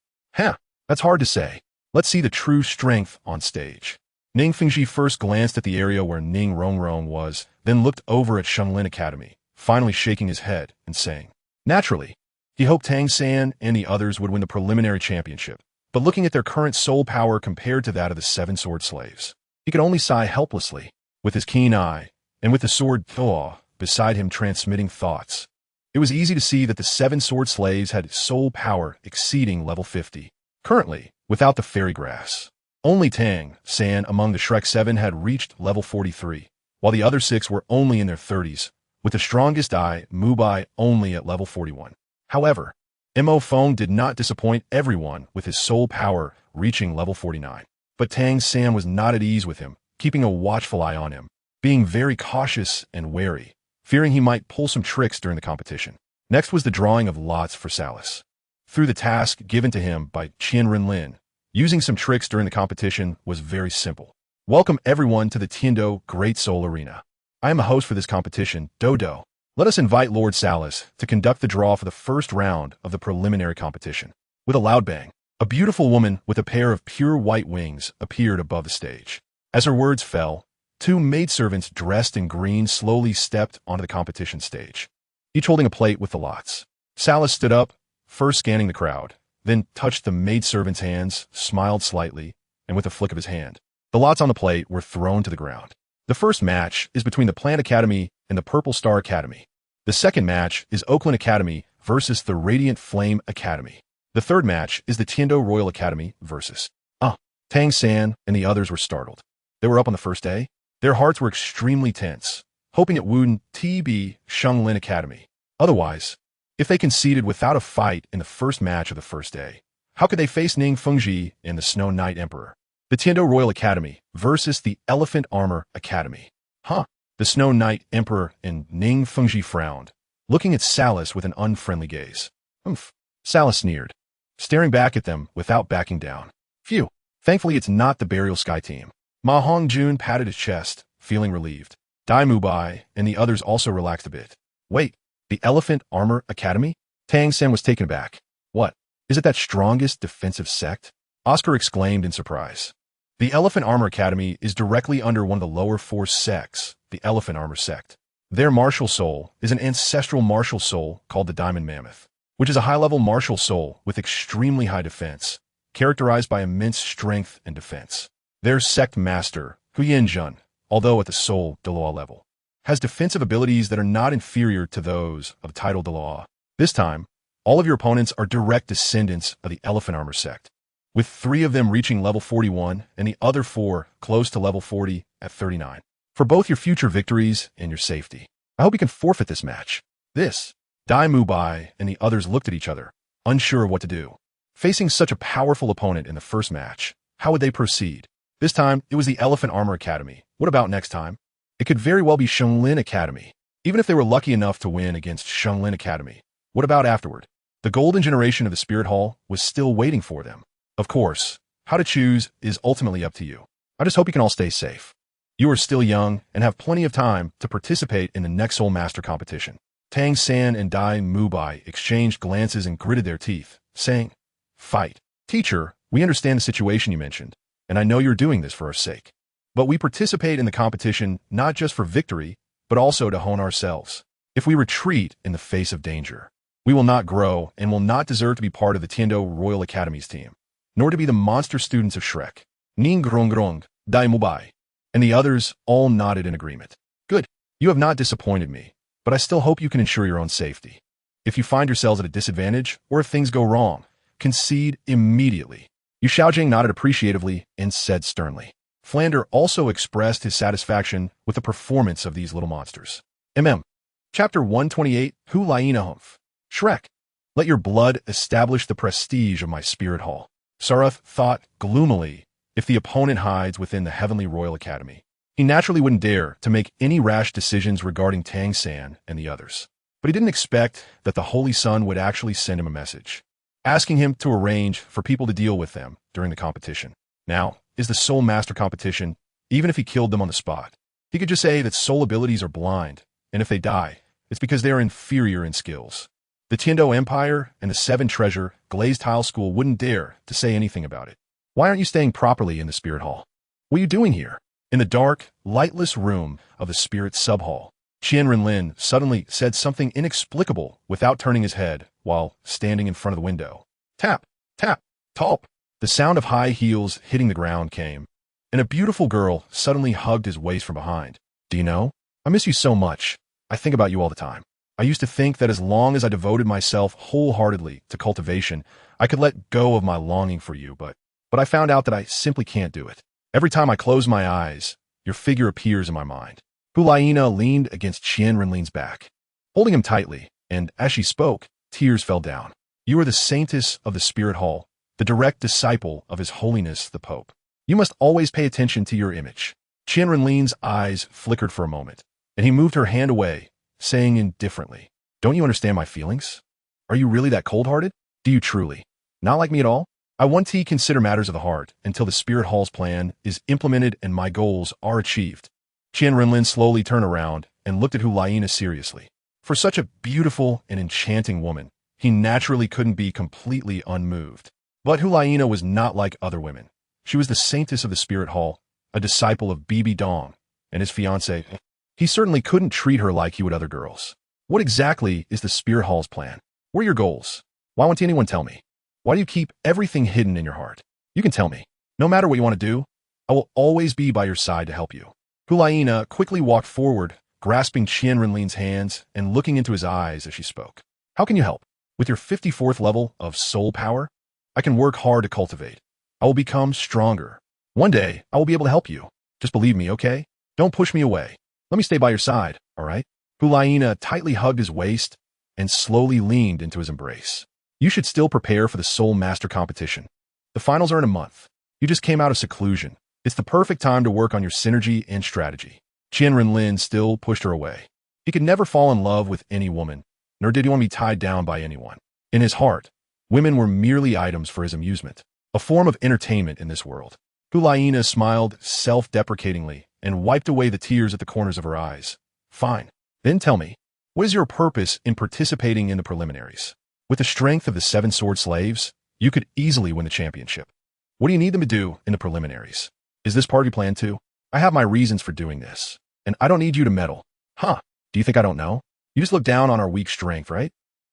That's hard to say. Let's see the true strength on stage. Ning Fengji first glanced at the area where Ning Rongrong was, then looked over at Shenlin Academy, finally shaking his head and saying, naturally, he hoped Tang San and the others would win the preliminary championship, but looking at their current soul power compared to that of the 7 sword slaves, he could only sigh helplessly, with his keen eye, and with the sword Thoa beside him transmitting thoughts. It was easy to see that the 7 sword slaves had soul power exceeding level 50. Currently, without the fairy grass, only Tang San among the Shrek 7 had reached level 43, while the other 6 were only in their 30s, with the strongest eye, Mubai, only at level 41. However, Mo Feng did not disappoint everyone with his soul power reaching level 49. But Tang San was not at ease with him, keeping a watchful eye on him, being very cautious and wary, fearing he might pull some tricks during the competition. Next was the drawing of lots for Salas. Through the task given to him by Qian Renlin, using some tricks during the competition was very simple. Welcome everyone to the Tiando Great Soul Arena. I am a host for this competition, Douluo. Let us invite Lord Salas to conduct the draw for the first round of the preliminary competition. With a loud bang, a beautiful woman with a pair of pure white wings appeared above the stage. As her words fell, two maidservants dressed in green slowly stepped onto the competition stage, each holding a plate with the lots. Salas stood up, first scanning the crowd, then touched the maidservant's hands, smiled slightly, and with a flick of his hand, the lots on the plate were thrown to the ground. The first match is between the Plant Academy and the Purple Star Academy. The second match is Oakland Academy versus the Radiant Flame Academy. The third match is the Tiando Royal Academy versus Tang San, and the others were startled. They were up on the first day. Their hearts were extremely tense, hoping it wouldn't be Shenglin Academy. Otherwise, if they conceded without a fight in the first match of the first day, how could they face Ning Fengji and the Snow Knight Emperor? The Tiando Royal Academy versus the Elephant Armor Academy. The Snow Knight Emperor and Ning Fengji frowned, looking at Salas with an unfriendly gaze. Salas sneered, staring back at them without backing down. Phew. Thankfully, it's not the Burial Sky team. Ma Hongjun patted his chest, feeling relieved. Dai Mubai and the others also relaxed a bit. Wait, the Elephant Armor Academy? Tang San was taken aback. What? Is it that strongest defensive sect? Oscar exclaimed in surprise. The Elephant Armor Academy is directly under one of the lower four sects, the Elephant Armor sect. Their martial soul is an ancestral martial soul called the Diamond Mammoth, which is a high-level martial soul with extremely high defense, characterized by immense strength and defense. Their sect master, Huyenjun, although at the soul Douluo level, has defensive abilities that are not inferior to those of title Douluo. This time, all of your opponents are direct descendants of the Elephant Armor sect, with 3 of them reaching level 41 and the other 4 close to level 40 at 39. For both your future victories and your safety, I hope you can forfeit this match. Dai Mubai and the others looked at each other, unsure of what to do. Facing such a powerful opponent in the first match, how would they proceed? This time, it was the Elephant Armor Academy. What about next time? It could very well be Shenglin Academy. Even if they were lucky enough to win against Shenglin Academy, what about afterward? The golden generation of the Spirit Hall was still waiting for them. Of course, how to choose is ultimately up to you. I just hope you can all stay safe. You are still young and have plenty of time to participate in the next Soul Master competition. Tang San and Dai Mubai exchanged glances and gritted their teeth, saying, "Fight. Teacher, we understand the situation you mentioned, and I know you're doing this for our sake. But we participate in the competition not just for victory, but also to hone ourselves. If we retreat in the face of danger, we will not grow and will not deserve to be part of the Tiando Royal Academy's team, nor to be the monster students of Shrek." Ning Grongrong, Dai Mubai, and the others all nodded in agreement. Good. You have not disappointed me, but I still hope you can ensure your own safety. If you find yourselves at a disadvantage, or if things go wrong, concede immediately. Yu Xiaojing nodded appreciatively and said sternly. Flander also expressed his satisfaction with the performance of these little monsters. Chapter 128, Hu Laina Humph. Shrek, let your blood establish the prestige of my spirit hall. Sarath thought gloomily, if the opponent hides within the Heavenly Royal Academy, he naturally wouldn't dare to make any rash decisions regarding Tang San and the others. But he didn't expect that the Holy Sun would actually send him a message, asking him to arrange for people to deal with them during the competition. Now, is the Soul Master competition, even if he killed them on the spot, he could just say that soul abilities are blind, and if they die, it's because they are inferior in skills. The Tiando Empire and the 7 Treasure Glazed Tile School wouldn't dare to say anything about it. Why aren't you staying properly in the Spirit Hall? What are you doing here? In the dark, lightless room of the Spirit Sub-Hall, Qian Renlin suddenly said something inexplicable without turning his head while standing in front of the window. Tap, tap, talp. The sound of high heels hitting the ground came, and a beautiful girl suddenly hugged his waist from behind. Do you know? I miss you so much. I think about you all the time. I used to think that as long as I devoted myself wholeheartedly to cultivation, I could let go of my longing for you, but I found out that I simply can't do it. Every time I close my eyes, your figure appears in my mind. Hulaina leaned against Qian Renlin's back, holding him tightly, and as she spoke, tears fell down. You are the saintess of the Spirit Hall, the direct disciple of His Holiness the Pope. You must always pay attention to your image. Qian Renlin's eyes flickered for a moment, and he moved her hand away, saying indifferently, "Don't you understand my feelings? Are you really that cold-hearted? Do you truly? Not like me at all? I want to consider matters of the heart until the Spirit Hall's plan is implemented and my goals are achieved." Qian Renlin slowly turned around and looked at Hulaina seriously. For such a beautiful and enchanting woman, he naturally couldn't be completely unmoved. But Hulaina was not like other women. She was the saintess of the Spirit Hall, a disciple of Bibi Dong, and his fiancée. He certainly couldn't treat her like he would other girls. What exactly is the Spirit Hall's plan? What are your goals? Why won't anyone tell me? Why do you keep everything hidden in your heart? You can tell me. No matter what you want to do, I will always be by your side to help you. Hulaina quickly walked forward, grasping Qian Renlin's hands and looking into his eyes as she spoke. How can you help? With your 54th level of soul power, I can work hard to cultivate. I will become stronger. One day, I will be able to help you. Just believe me, okay? Don't push me away. Let me stay by your side, all right? Hulaina tightly hugged his waist and slowly leaned into his embrace. You should still prepare for the Soul Master competition. The finals are in a month. You just came out of seclusion. It's the perfect time to work on your synergy and strategy. Qian Renlin still pushed her away. He could never fall in love with any woman, nor did he want to be tied down by anyone. In his heart, women were merely items for his amusement, a form of entertainment in this world. Hulaina smiled self-deprecatingly and wiped away the tears at the corners of her eyes. Fine. Then tell me, what is your purpose in participating in the preliminaries? With the strength of the 7 sword slaves, you could easily win the championship. What do you need them to do in the preliminaries? Is this part of your plan too? I have my reasons for doing this, and I don't need you to meddle. Huh? Do you think I don't know? You just look down on our weak strength, right?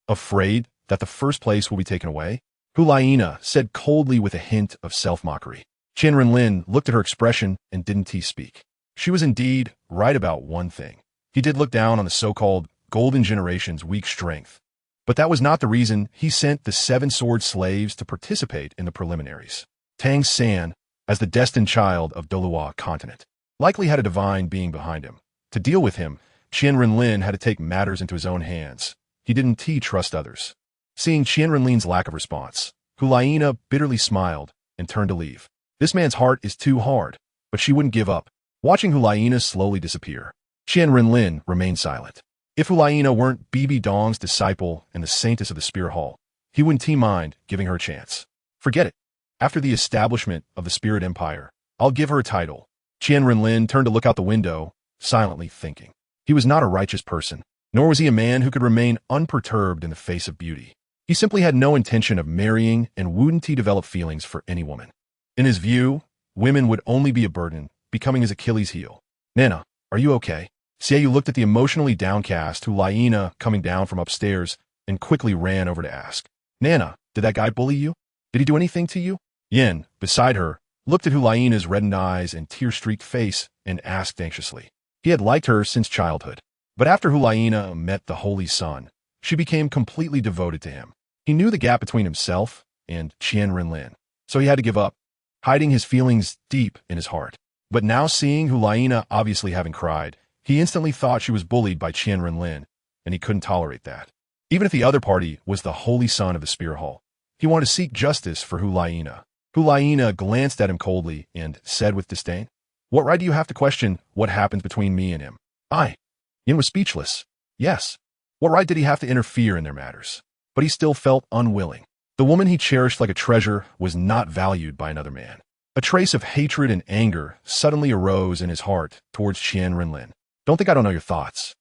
Afraid that the first place will be taken away? Hulaina said coldly with a hint of self-mockery. Qian Renlin looked at her expression and didn't speak. She was indeed right about one thing. He did look down on the so-called Golden Generation's weak strength. But that was not the reason he sent the 7 sword slaves to participate in the preliminaries. Tang San, as the destined child of Douluo continent, likely had a divine being behind him. To deal with him, Qian Renlin had to take matters into his own hands. He didn't trust others. Seeing Qian Renlin's lack of response, Hulaina bitterly smiled and turned to leave. This man's heart is too hard, but she wouldn't give up. Watching Hulaina slowly disappear, Qian Renlin remained silent. If Hulaina weren't BibiDong's disciple and the saintess of the Spirit Hall, he wouldn't mind giving her a chance. Forget it. After the establishment of the Spirit Empire, I'll give her a title. Qian Renlin turned to look out the window, silently thinking. He was not a righteous person, nor was he a man who could remain unperturbed in the face of beauty. He simply had no intention of marrying and wouldn't develop feelings for any woman. In his view, women would only be a burden, becoming his Achilles heel. Nana, are you okay? Xiaoyu looked at the emotionally downcast Hulaina coming down from upstairs and quickly ran over to ask. Nana, did that guy bully you? Did he do anything to you? Yin, beside her, looked at Hulaina's reddened eyes and tear-streaked face and asked anxiously. He had liked her since childhood, but after Hulaina met the Holy Son, she became completely devoted to him. He knew the gap between himself and Qian Renlin, so he had to give up, hiding his feelings deep in his heart. But now seeing Hulaina obviously having cried, he instantly thought she was bullied by Qian Renlin, and he couldn't tolerate that. Even if the other party was the Holy Son of the Spirit Hall, he wanted to seek justice for Hulaina. Hulaina glanced at him coldly and said with disdain, What right do you have to question what happens between me and him? Yin was speechless. Yes. What right did he have to interfere in their matters? But he still felt unwilling. The woman he cherished like a treasure was not valued by another man. A trace of hatred and anger suddenly arose in his heart towards Qian Renlin. Don't think I don't know your thoughts.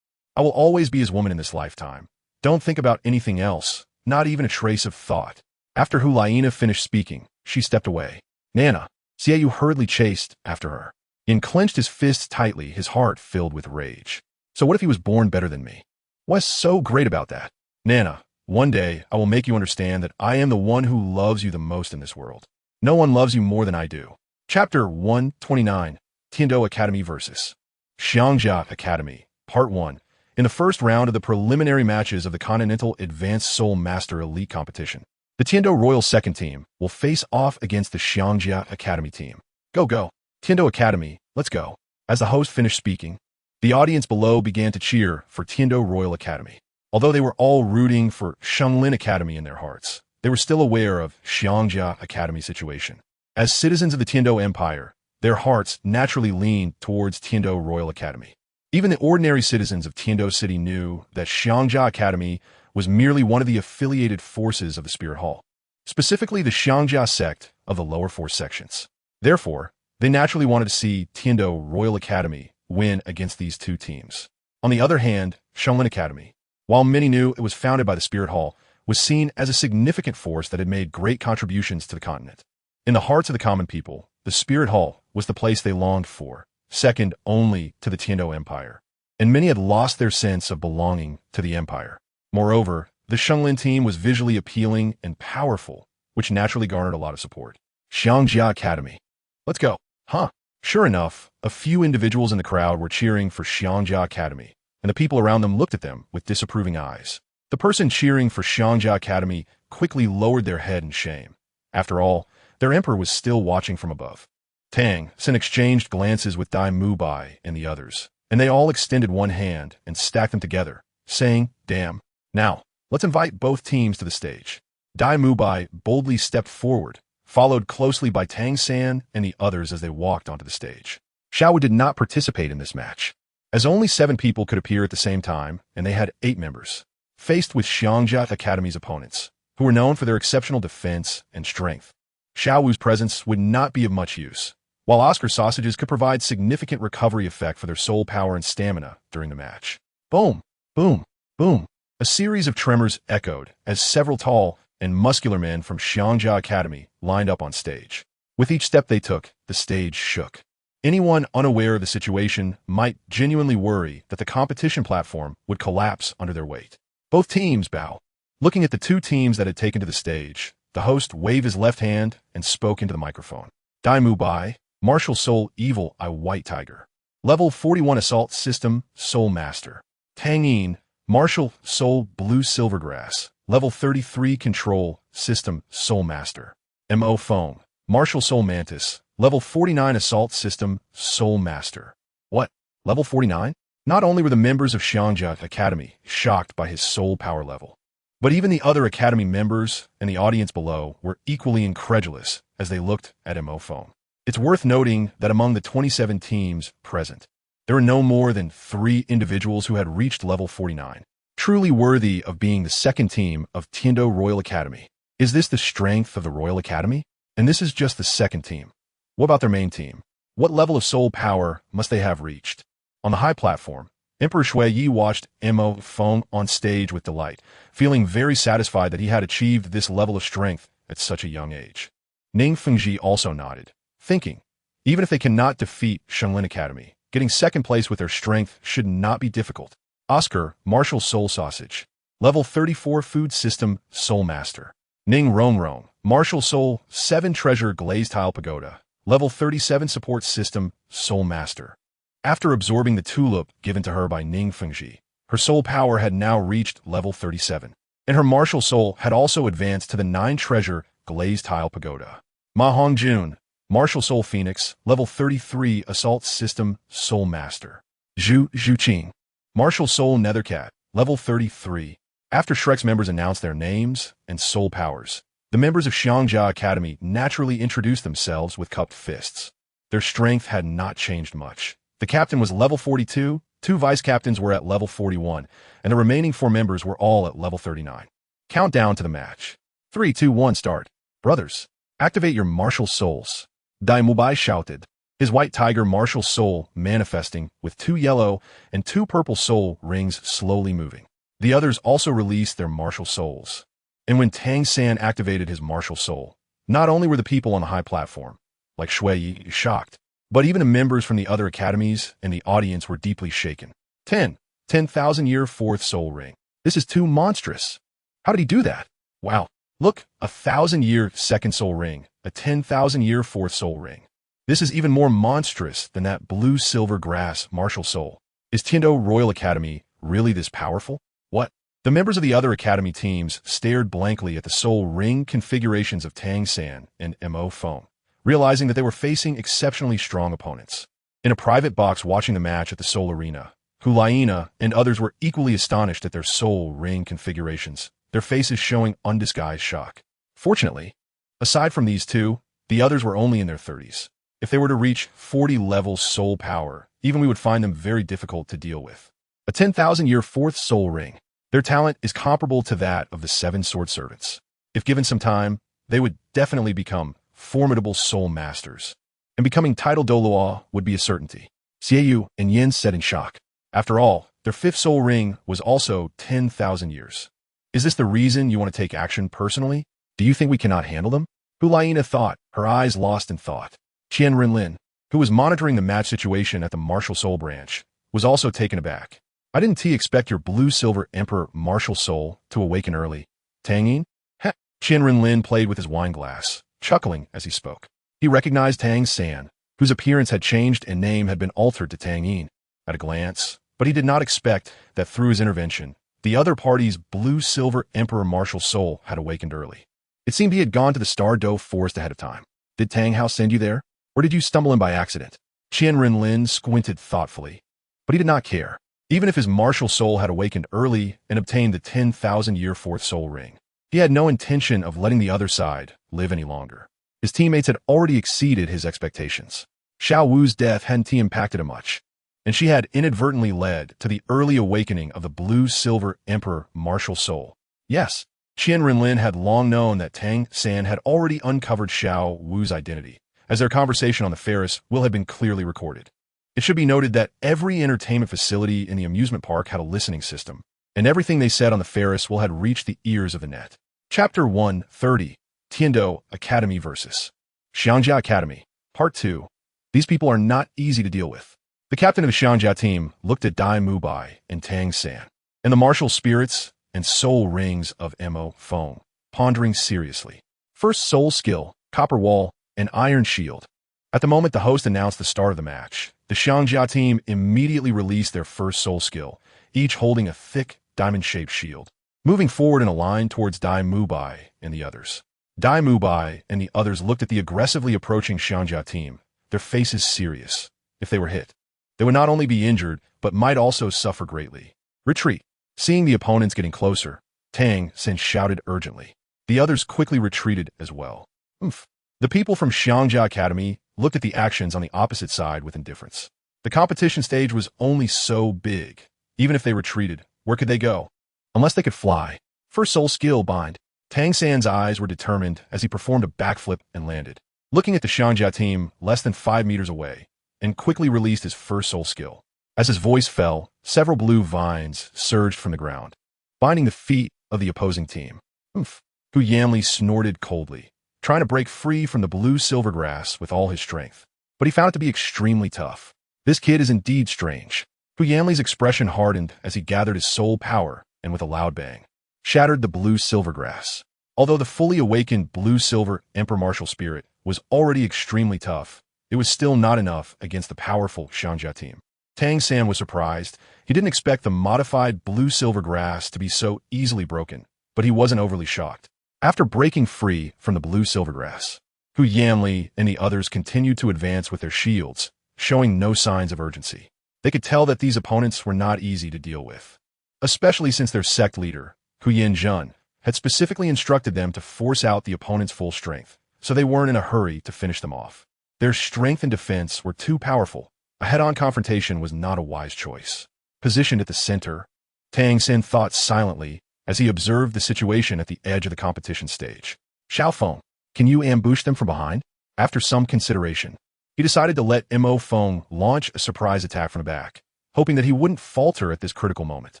I will always be his woman in this lifetime. Don't think about anything else, not even a trace of thought. After Hulaina finished speaking, she stepped away. Nana, Xiaoyu hurriedly chased after her. Yin clenched his fists tightly, his heart filled with rage. So what if he was born better than me? What's so great about that? Nana, one day I will make you understand that I am the one who loves you the most in this world. No one loves you more than I do. Chapter 129, Tiando Academy vs. Xiangjia Academy, Part 1. In the first round of the preliminary matches of the Continental Advanced Soul Master Elite Competition, the Tiando Royal Second Team will face off against the Xiangjia Academy team. Go. Tiando Academy, let's go. As the host finished speaking, the audience below began to cheer for Tiando Royal Academy. Although they were all rooting for Shenglin Academy in their hearts, they were still aware of Xiangjia Academy's situation. As citizens of the Tiando Empire, their hearts naturally leaned towards Tiando Royal Academy. Even the ordinary citizens of Tiando City knew that Xiangjia Academy was merely one of the affiliated forces of the Spirit Hall, specifically the Xiangjia sect of the lower four sections. Therefore, they naturally wanted to see Tiando Royal Academy win against these two teams. On the other hand, Renlin Academy, while many knew it was founded by the Spirit Hall, was seen as a significant force that had made great contributions to the continent. In the hearts of the common people, the Spirit Hall was the place they longed for, second only to the Tiando Empire, and many had lost their sense of belonging to the empire. Moreover, the Renlin team was visually appealing and powerful, which naturally garnered a lot of support. Xiangjia Academy. Let's go. Huh. Sure enough, a few individuals in the crowd were cheering for Xiangjia Academy, and the people around them looked at them with disapproving eyes. The person cheering for Xiangjia Academy quickly lowered their head in shame. After all, their emperor was still watching from above. Tang San exchanged glances with Dai Mubai and the others, and they all extended one hand and stacked them together, saying, "Damn. Now, let's invite both teams to the stage." Dai Mubai boldly stepped forward, followed closely by Tang San and the others as they walked onto the stage. Xiao did not participate in this match, as only 7 people could appear at the same time, and they had 8 members. Faced with Xiangjia Academy's opponents, who were known for their exceptional defense and strength, Xiao Wu's presence would not be of much use, while Oscar sausages could provide significant recovery effect for their soul power and stamina during the match. Boom, boom, boom. A series of tremors echoed as several tall and muscular men from Xiangjia Academy lined up on stage. With each step they took, the stage shook. Anyone unaware of the situation might genuinely worry that the competition platform would collapse under their weight. Both teams bow. Looking at the 2 teams that had taken to the stage, the host waved his left hand and spoke into the microphone. Dai Mubai, Martial Soul Evil Eye White Tiger. Level 41 Assault System Soul Master. Tang Yin, Martial Soul Blue Silvergrass. Level 33 Control System Soul Master. Mo Phone, Martial Soul Mantis. Level 49 Assault System Soul Master. What? Level 49? Not only were the members of Xiangjia Academy shocked by his soul power level, but even the other Academy members and the audience below were equally incredulous as they looked at Mo Phone. It's worth noting that among the 27 teams present, there were no more than 3 individuals who had reached level 49, truly worthy of being the second team of Tiando Royal Academy. Is this the strength of the Royal Academy? And this is just the second team. What about their main team? What level of soul power must they have reached? On the high platform, Emperor Shui Yi watched Mo Phone on stage with delight, feeling very satisfied that he had achieved this level of strength at such a young age. Ning Fengji also nodded, thinking, even if they cannot defeat Renlin Academy, getting second place with their strength should not be difficult. Oscar, Martial Soul Sausage. Level 34 Food System Soul Master. Ning Rongrong, Martial Soul 7 Treasure Glazed Tile Pagoda. Level 37 Support System Soul Master. After absorbing the tulip given to her by Ning Fengji, her soul power had now reached level 37, and her martial soul had also advanced to the 9 Treasure Glazed Tile Pagoda. Ma Hongjun, Martial Soul Phoenix, level 33 Assault System Soul Master. Zhu Zhuqing, Martial Soul Nethercat, level 33. After Shrek's members announced their names and soul powers, the members of Xiangjia Academy naturally introduced themselves with cupped fists. Their strength had not changed much. The captain was level 42, 2 vice-captains were at level 41, and the remaining 4 members were all at level 39. Countdown to the match. 3, 2, 1, start. Brothers, activate your martial souls. Dai Mubai shouted, his white tiger martial soul manifesting with 2 yellow and 2 purple soul rings slowly moving. The others also released their martial souls. And when Tang San activated his martial soul, not only were the people on the high platform, like Shui Yi, shocked, but even the members from the other academies and the audience were deeply shaken. 10,000-year 4th soul ring. This is too monstrous. How did he do that? Wow. Look, a 1,000-year 2nd soul ring, a 10,000-year 4th soul ring. This is even more monstrous than that blue silver grass martial soul. Is Tiando Royal Academy really this powerful? What? The members of the other academy teams stared blankly at the soul ring configurations of Tang San and Mo Phone, realizing that they were facing exceptionally strong opponents. In a private box watching the match at the Soul Arena, Hulaina and others were equally astonished at their soul ring configurations, their faces showing undisguised shock. Fortunately, aside from these 2, the others were only in their 30s. If they were to reach 40 levels soul power, even we would find them very difficult to deal with. A 10,000-year fourth soul ring. Their talent is comparable to that of the 7 sword servants. If given some time, they would definitely become formidable soul masters. And becoming titled Douluo would be a certainty. Xiaoyu and Yin said in shock. After all, their 5th soul ring was also 10,000 years. Is this the reason you want to take action personally? Do you think we cannot handle them? Hulaina thought, her eyes lost in thought. Qian Renlin, who was monitoring the match situation at the martial soul branch, was also taken aback. I didn't expect your blue-silver emperor martial soul to awaken early. Tang Yin? Heh. Qian Renlin played with his wine glass, chuckling as he spoke. He recognized Tang San, whose appearance had changed and name had been altered to Tang Yin, at a glance, but he did not expect that through his intervention, the other party's blue-silver emperor martial soul had awakened early. It seemed he had gone to the Star Dove forest ahead of time. Did Tang Hao send you there? Or did you stumble in by accident? Qian Renlin squinted thoughtfully. But he did not care. Even if his martial soul had awakened early and obtained the 10,000-year fourth soul ring, he had no intention of letting the other side live any longer. His teammates had already exceeded his expectations. Xiao Wu's death hadn't impacted him much, and she had inadvertently led to the early awakening of the blue-silver emperor martial soul. Yes, Qian Renlin had long known that Tang San had already uncovered Xiao Wu's identity, as their conversation on the Ferris wheel had been clearly recorded. It should be noted that every entertainment facility in the amusement park had a listening system, and everything they said on the Ferris wheel had reached the ears of the net. Chapter 130, Tiando Academy vs. Xiangjia Academy, Part 2. These people are not easy to deal with. The captain of the Xiangjia team looked at Dai Mubai and Tang San, and the martial spirits and soul rings of Mo Feng, pondering seriously. First soul skill, copper wall, and iron shield. At the moment the host announced the start of the match, the Xiangjia team immediately released their first soul skill, each holding a thick, diamond-shaped shield, moving forward in a line towards Dai Mubai and the others. Dai Mubai and the others looked at the aggressively approaching Xiangjia team, their faces serious. If they were hit, they would not only be injured, but might also suffer greatly. Retreat. Seeing the opponents getting closer, Tang San shouted urgently. The others quickly retreated as well. Oomph. The people from Xiangjia Academy looked at the actions on the opposite side with indifference. The competition stage was only so big. Even if they retreated, where could they go? Unless they could fly. First soul skill bind. Tang San's eyes were determined as he performed a backflip and landed, looking at the Xiangjia team less than 5 meters away, and quickly released his first soul skill. As his voice fell, several blue vines surged from the ground, binding the feet of the opposing team. Oomph. QianRenlin snorted coldly, trying to break free from the blue-silver grass with all his strength. But he found it to be extremely tough. This kid is indeed strange. QianRenlin's expression hardened as he gathered his soul power and with a loud bang, shattered the blue-silver grass. Although the fully awakened blue-silver Emperor Martial Spirit was already extremely tough, it was still not enough against the powerful Xiangjia team. Tang San was surprised. He didn't expect the modified blue-silver grass to be so easily broken, but he wasn't overly shocked. After breaking free from the blue-silver grass, QianRenlin and the others continued to advance with their shields, showing no signs of urgency. They could tell that these opponents were not easy to deal with, especially since their sect leader, Qian, had specifically instructed them to force out the opponent's full strength, so they weren't in a hurry to finish them off. Their strength and defense were too powerful. A head-on confrontation was not a wise choice. Positioned at the center, Tang San thought silently as he observed the situation at the edge of the competition stage. Xiaofeng, can you ambush them from behind? After some consideration, he decided to let Mo Feng launch a surprise attack from the back, hoping that he wouldn't falter at this critical moment.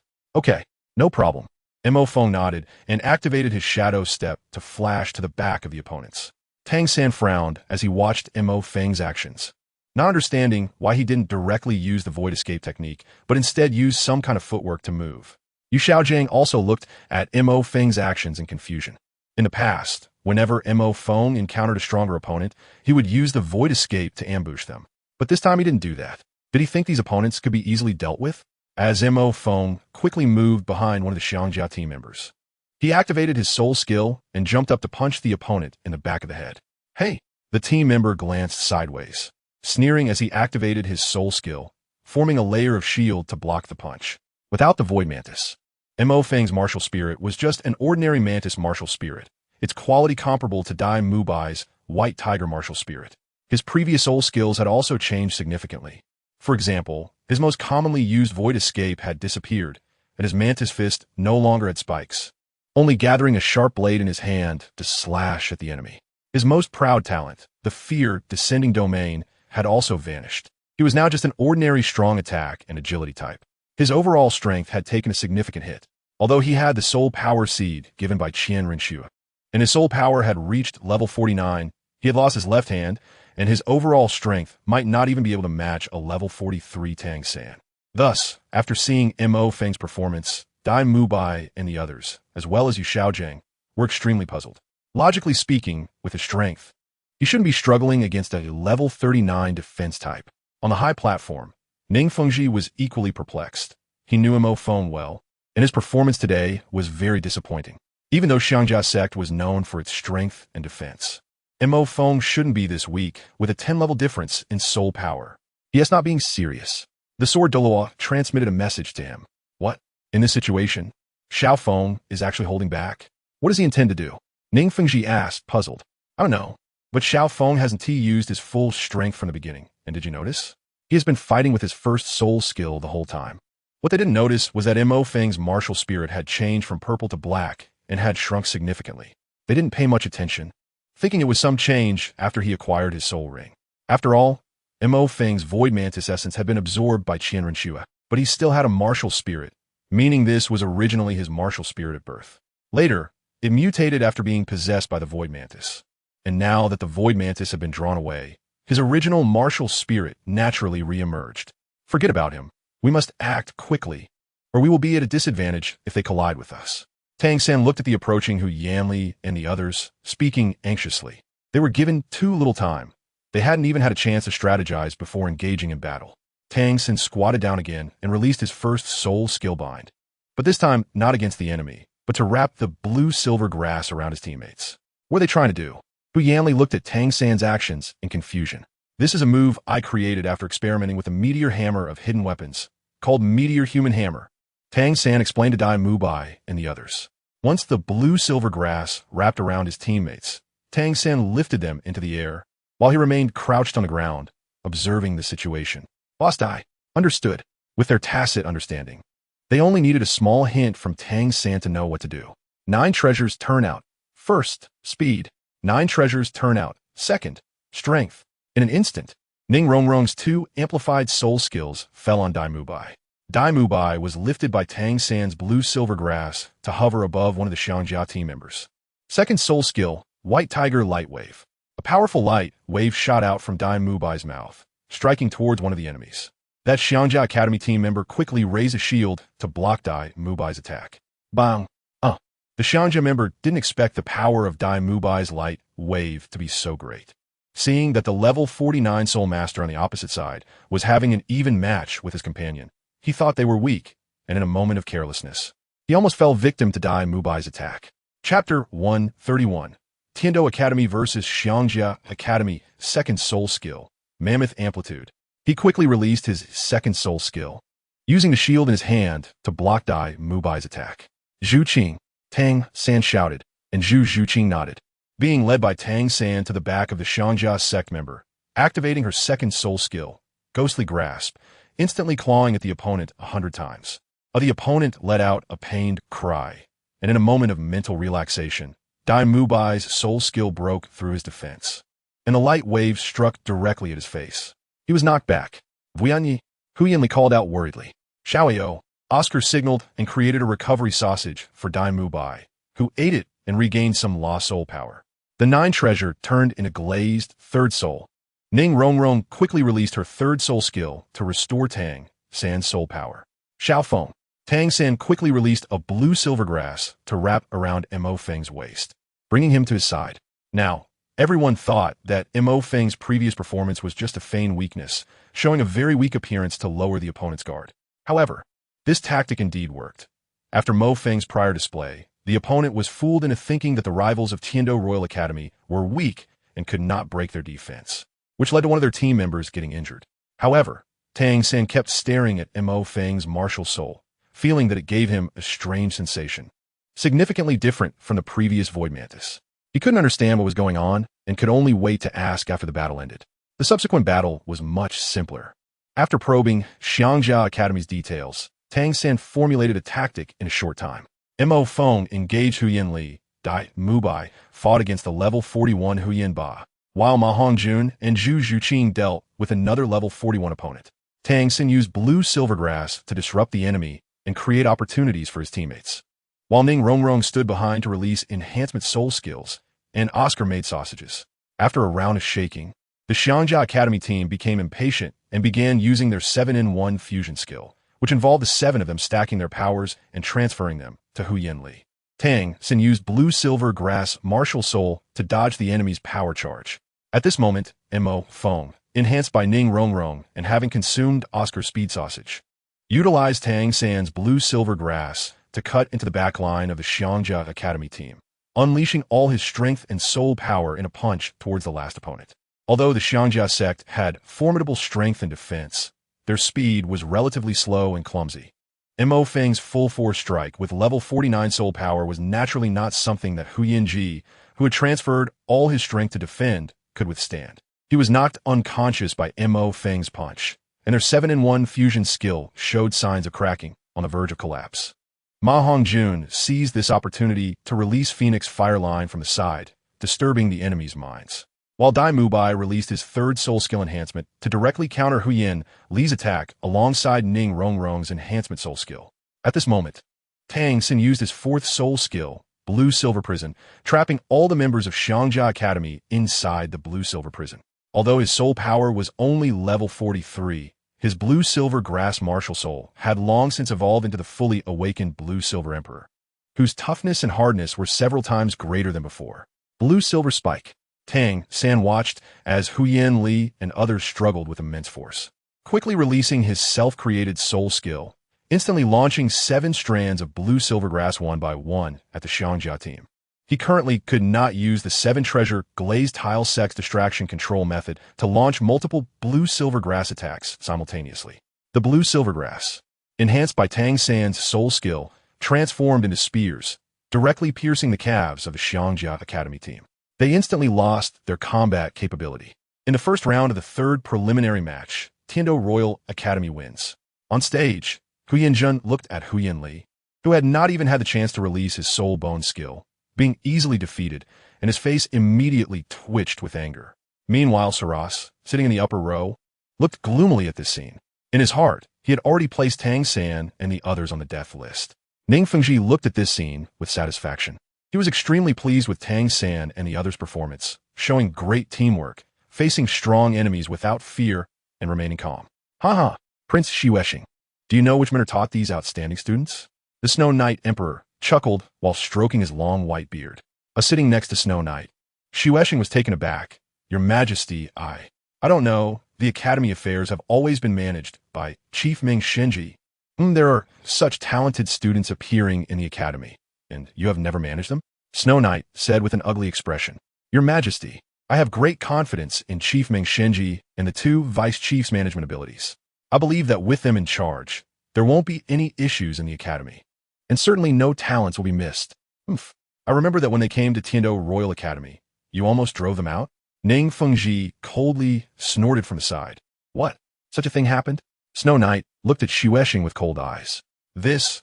Okay, no problem. Mo Feng nodded and activated his shadow step to flash to the back of the opponents. Tang San frowned as he watched Mo Feng's actions, not understanding why he didn't directly use the void escape technique, but instead used some kind of footwork to move. Yu Xiaojiang also looked at Mo Feng's actions in confusion. In the past, whenever Mo Feng encountered a stronger opponent, he would use the void escape to ambush them. But this time he didn't do that. Did he think these opponents could be easily dealt with? As Mo Feng quickly moved behind one of the Xiangjia team members, he activated his soul skill and jumped up to punch the opponent in the back of the head. Hey! The team member glanced sideways, sneering as he activated his soul skill, forming a layer of shield to block the punch. Without the Void Mantis, Mo Feng's martial spirit was just an ordinary mantis martial spirit, its quality comparable to Dai Mubai's White Tiger martial spirit. His previous soul skills had also changed significantly. For example, his most commonly used void escape had disappeared, and his mantis fist no longer had spikes, only gathering a sharp blade in his hand to slash at the enemy. His most proud talent, the fear descending domain, had also vanished. He was now just an ordinary strong attack and agility type. His overall strength had taken a significant hit, although he had the soul power seed given by Qian Renlin, and his soul power had reached level 49. He had lost his left hand, and his overall strength might not even be able to match a level 43 Tang San. Thus, after seeing Mo Feng's performance, Dai Mubai and the others, as well as Yu Shaojiang, were extremely puzzled. Logically speaking, with his strength, he shouldn't be struggling against a level 39 defense type. On the high platform, Ning Fengji was equally perplexed. He knew Mo Feng well, and his performance today was very disappointing. Even though Xiangjia sect was known for its strength and defense, Mo Feng shouldn't be this weak with a 10-level difference in soul power. He is not being serious. The sword Douluo transmitted a message to him. What? In this situation, Xiao Feng is actually holding back? What does he intend to do? Ning Fengji asked, puzzled. I don't know, but Xiao Feng hasn't used his full strength from the beginning, and did you notice? He has been fighting with his first soul skill the whole time. What they didn't notice was that Mo Feng's martial spirit had changed from purple to black and had shrunk significantly. They didn't pay much attention, thinking it was some change after he acquired his soul ring. After all, Mo Feng's void mantis essence had been absorbed by Qian Renlin, but he still had a martial spirit, meaning this was originally his martial spirit at birth. Later, it mutated after being possessed by the void mantis. And now that the void mantis had been drawn away, his original martial spirit naturally re-emerged. Forget about him. We must act quickly, or we will be at a disadvantage if they collide with us. Tang San looked at the approaching QianRenlin and the others, speaking anxiously. They were given too little time. They hadn't even had a chance to strategize before engaging in battle. Tang San squatted down again and released his first soul skill bind. But this time, not against the enemy, but to wrap the blue-silver grass around his teammates. What are they trying to do? QianRenlin looked at Tang San's actions in confusion. This is a move I created after experimenting with a meteor hammer of hidden weapons, called Meteor Human Hammer. Tang San explained to Dai Mubai and the others. Once the blue-silver grass wrapped around his teammates, Tang San lifted them into the air, while he remained crouched on the ground, observing the situation. Boss Dai understood, with their tacit understanding. They only needed a small hint from Tang San to know what to do. 9 treasures turn out. First, speed. 9 treasures turn out. Second, strength. In an instant, Ning Rongrong's 2 amplified soul skills fell on Dai Mubai. Dai Mubai was lifted by Tang San's blue-silver grass to hover above one of the Xiangjia team members. Second soul skill, White Tiger Light Wave. A powerful light wave shot out from Dai Mubai's mouth, striking towards one of the enemies. That Xiangjia Academy team member quickly raised a shield to block Dai Mubai's attack. Bang! The Xiangjia member didn't expect the power of Dai Mubai's light wave to be so great. Seeing that the level 49 Soul Master on the opposite side was having an even match with his companion, he thought they were weak, and in a moment of carelessness, he almost fell victim to Dai Mubai's attack. Chapter 131. Tiando Academy vs. Xiangjia Academy. Second soul skill, Mammoth Amplitude. He quickly released his second soul skill, using the shield in his hand to block Dai Mubai's attack. Zhu Qing, Tang San shouted, and Zhu Zhuqing nodded, being led by Tang San to the back of the Xiangjia sect member, activating her second soul skill, Ghostly Grasp, instantly clawing at the opponent 100 times. The opponent let out a pained cry, and in a moment of mental relaxation, Dai Mubai's soul skill broke through his defense, and the light wave struck directly at his face. He was knocked back. QianRenlin called out worriedly. Xiaoyo, Oscar signaled and created a recovery sausage for Dai Mubai, who ate it and regained some lost soul power. The 9 treasure turned into glazed third soul. Ning Rongrong quickly released her third soul skill to restore Tang San's soul power. Xiao Feng, Tang San quickly released a blue-silver grass to wrap around Mo Feng's waist, bringing him to his side. Now, everyone thought that Mo Feng's previous performance was just a feigned weakness, showing a very weak appearance to lower the opponent's guard. However, this tactic indeed worked. After Mo Feng's prior display, the opponent was fooled into thinking that the rivals of Tiando Royal Academy were weak and could not break their defense, which led to one of their team members getting injured. However, Tang San kept staring at Mo Feng's martial soul, feeling that it gave him a strange sensation, significantly different from the previous Void Mantis. He couldn't understand what was going on and could only wait to ask after the battle ended. The subsequent battle was much simpler. After probing Xiangjia Academy's details, Tang San formulated a tactic in a short time. Mo Feng engaged Huyan Li, Dai Mubai fought against the level 41 Huyan Ba, while Ma Hongjun and Zhu Zhuqing dealt with another level 41 opponent. Tang San used blue silvergrass to disrupt the enemy and create opportunities for his teammates, while Ning Rongrong stood behind to release enhancement soul skills, and Oscar made sausages. After a round of shaking, the Xiangjia Academy team became impatient and began using their 7-in-1 fusion skill, which involved the 7 of them stacking their powers and transferring them to Huyan Li. Tang San used blue-silver grass martial soul to dodge the enemy's power charge. At this moment, Mo Feng, enhanced by Ning Rongrong and having consumed Oscar's speed sausage, utilized Tang San's blue-silver grass to cut into the back line of the Xiangjia Academy team, unleashing all his strength and soul power in a punch towards the last opponent. Although the Xiangjia sect had formidable strength and defense, their speed was relatively slow and clumsy. Mo Feng's full-force strike with level 49 soul power was naturally not something that Huyan Ji, who had transferred all his strength to defend, could withstand. He was knocked unconscious by Mo Feng's punch, and their 7-in-1 fusion skill showed signs of cracking on the verge of collapse. Ma Hongjun seized this opportunity to release Phoenix Fire Line from the side, disturbing the enemy's minds, while Dai Mubai released his 3rd soul skill enhancement to directly counter Huyan Li's attack alongside Ning Rongrong's enhancement soul skill. At this moment, Tang San used his 4th soul skill, Blue Silver Prison, trapping all the members of Xiangjia Academy inside the Blue Silver Prison. Although his soul power was only level 43, his blue-silver grass martial soul had long since evolved into the fully awakened blue-silver emperor, whose toughness and hardness were several times greater than before. Blue-silver spike. Tang San watched as Huyan Li and others struggled with immense force, quickly releasing his self-created soul skill, instantly launching 7 strands of blue-silver grass one by one at the Xiangjia team. He currently could not use the 7-treasure glazed tile sex distraction control method to launch multiple blue-silver grass attacks simultaneously. The blue-silver grass, enhanced by Tang San's soul skill, transformed into spears, directly piercing the calves of the Xiangjia Academy team. They instantly lost their combat capability. In the first round of the 3rd preliminary match, Tiando Royal Academy wins. On stage, Huyan Jun looked at Huyan Li, who had not even had the chance to release his soul bone skill, being easily defeated, and his face immediately twitched with anger. Meanwhile, Saras, sitting in the upper row, looked gloomily at this scene. In his heart, he had already placed Tang San and the others on the death list. Ning Fengji looked at this scene with satisfaction. He was extremely pleased with Tang San and the others' performance, showing great teamwork, facing strong enemies without fear, and remaining calm. Haha, Prince Xiweshing. Do you know which men are taught these outstanding students? The Snow Knight Emperor chuckled while stroking his long white beard. Sitting next to Snow Knight, Xiweshing was taken aback. Your Majesty, I don't know. The Academy affairs have always been managed by Chief Ming Shenji. There are such talented students appearing in the Academy, and you have never managed them? Snow Knight said with an ugly expression. Your Majesty, I have great confidence in Chief Ming Shenji and the 2 Vice Chiefs' management abilities. I believe that with them in charge, there won't be any issues in the Academy, and certainly no talents will be missed. I remember that when they came to Tiando Royal Academy, you almost drove them out? Ning Fengji coldly snorted from the side. What? Such a thing happened? Snow Knight looked at Xiweshing with cold eyes. This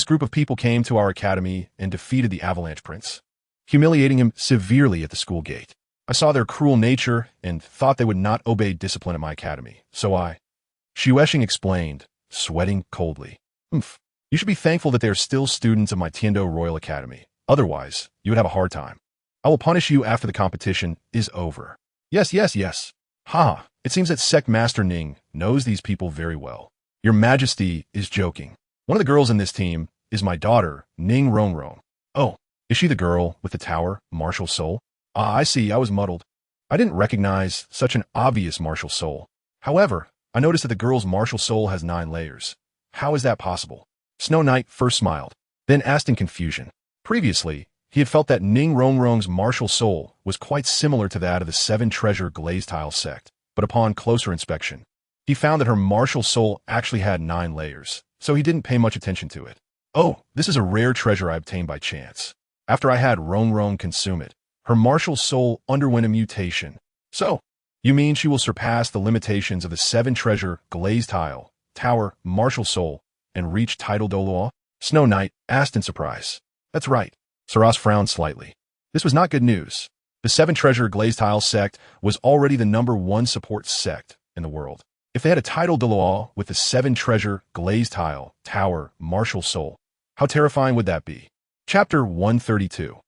group of people came to our academy and defeated the Avalanche Prince, humiliating him severely at the school gate. I saw their cruel nature and thought they would not obey discipline at my academy, so I... Xiweshing explained, sweating coldly. You should be thankful that they are still students of my Tiando Royal Academy. Otherwise, you would have a hard time. I will punish you after the competition is over. Yes. Ha! It seems that Sect Master Ning knows these people very well. Your Majesty is joking. One of the girls in this team is my daughter, Ning Rongrong. Oh, is she the girl with the tower, martial soul? I see, I was muddled. I didn't recognize such an obvious martial soul. However, I noticed that the girl's martial soul has 9 layers. How is that possible? Snow Knight first smiled, then asked in confusion. Previously, he had felt that Ning Rongrong's martial soul was quite similar to that of the 7-treasure glazed tile sect, but upon closer inspection, he found that her martial soul actually had 9 layers, so he didn't pay much attention to it. Oh, this is a rare treasure I obtained by chance. After I had Rongrong consume it, her martial soul underwent a mutation. So, You mean she will surpass the limitations of the 7-treasure, glazed tile, tower, martial soul, and reach title Douluo? Snow Knight asked in surprise. That's right. Saras frowned slightly. This was not good news. The 7-treasure glazed tile sect was already the #1 support sect in the world. If they had a title Douluo with the 7-treasure, glazed tile, tower, martial soul, how terrifying would that be? Chapter 132.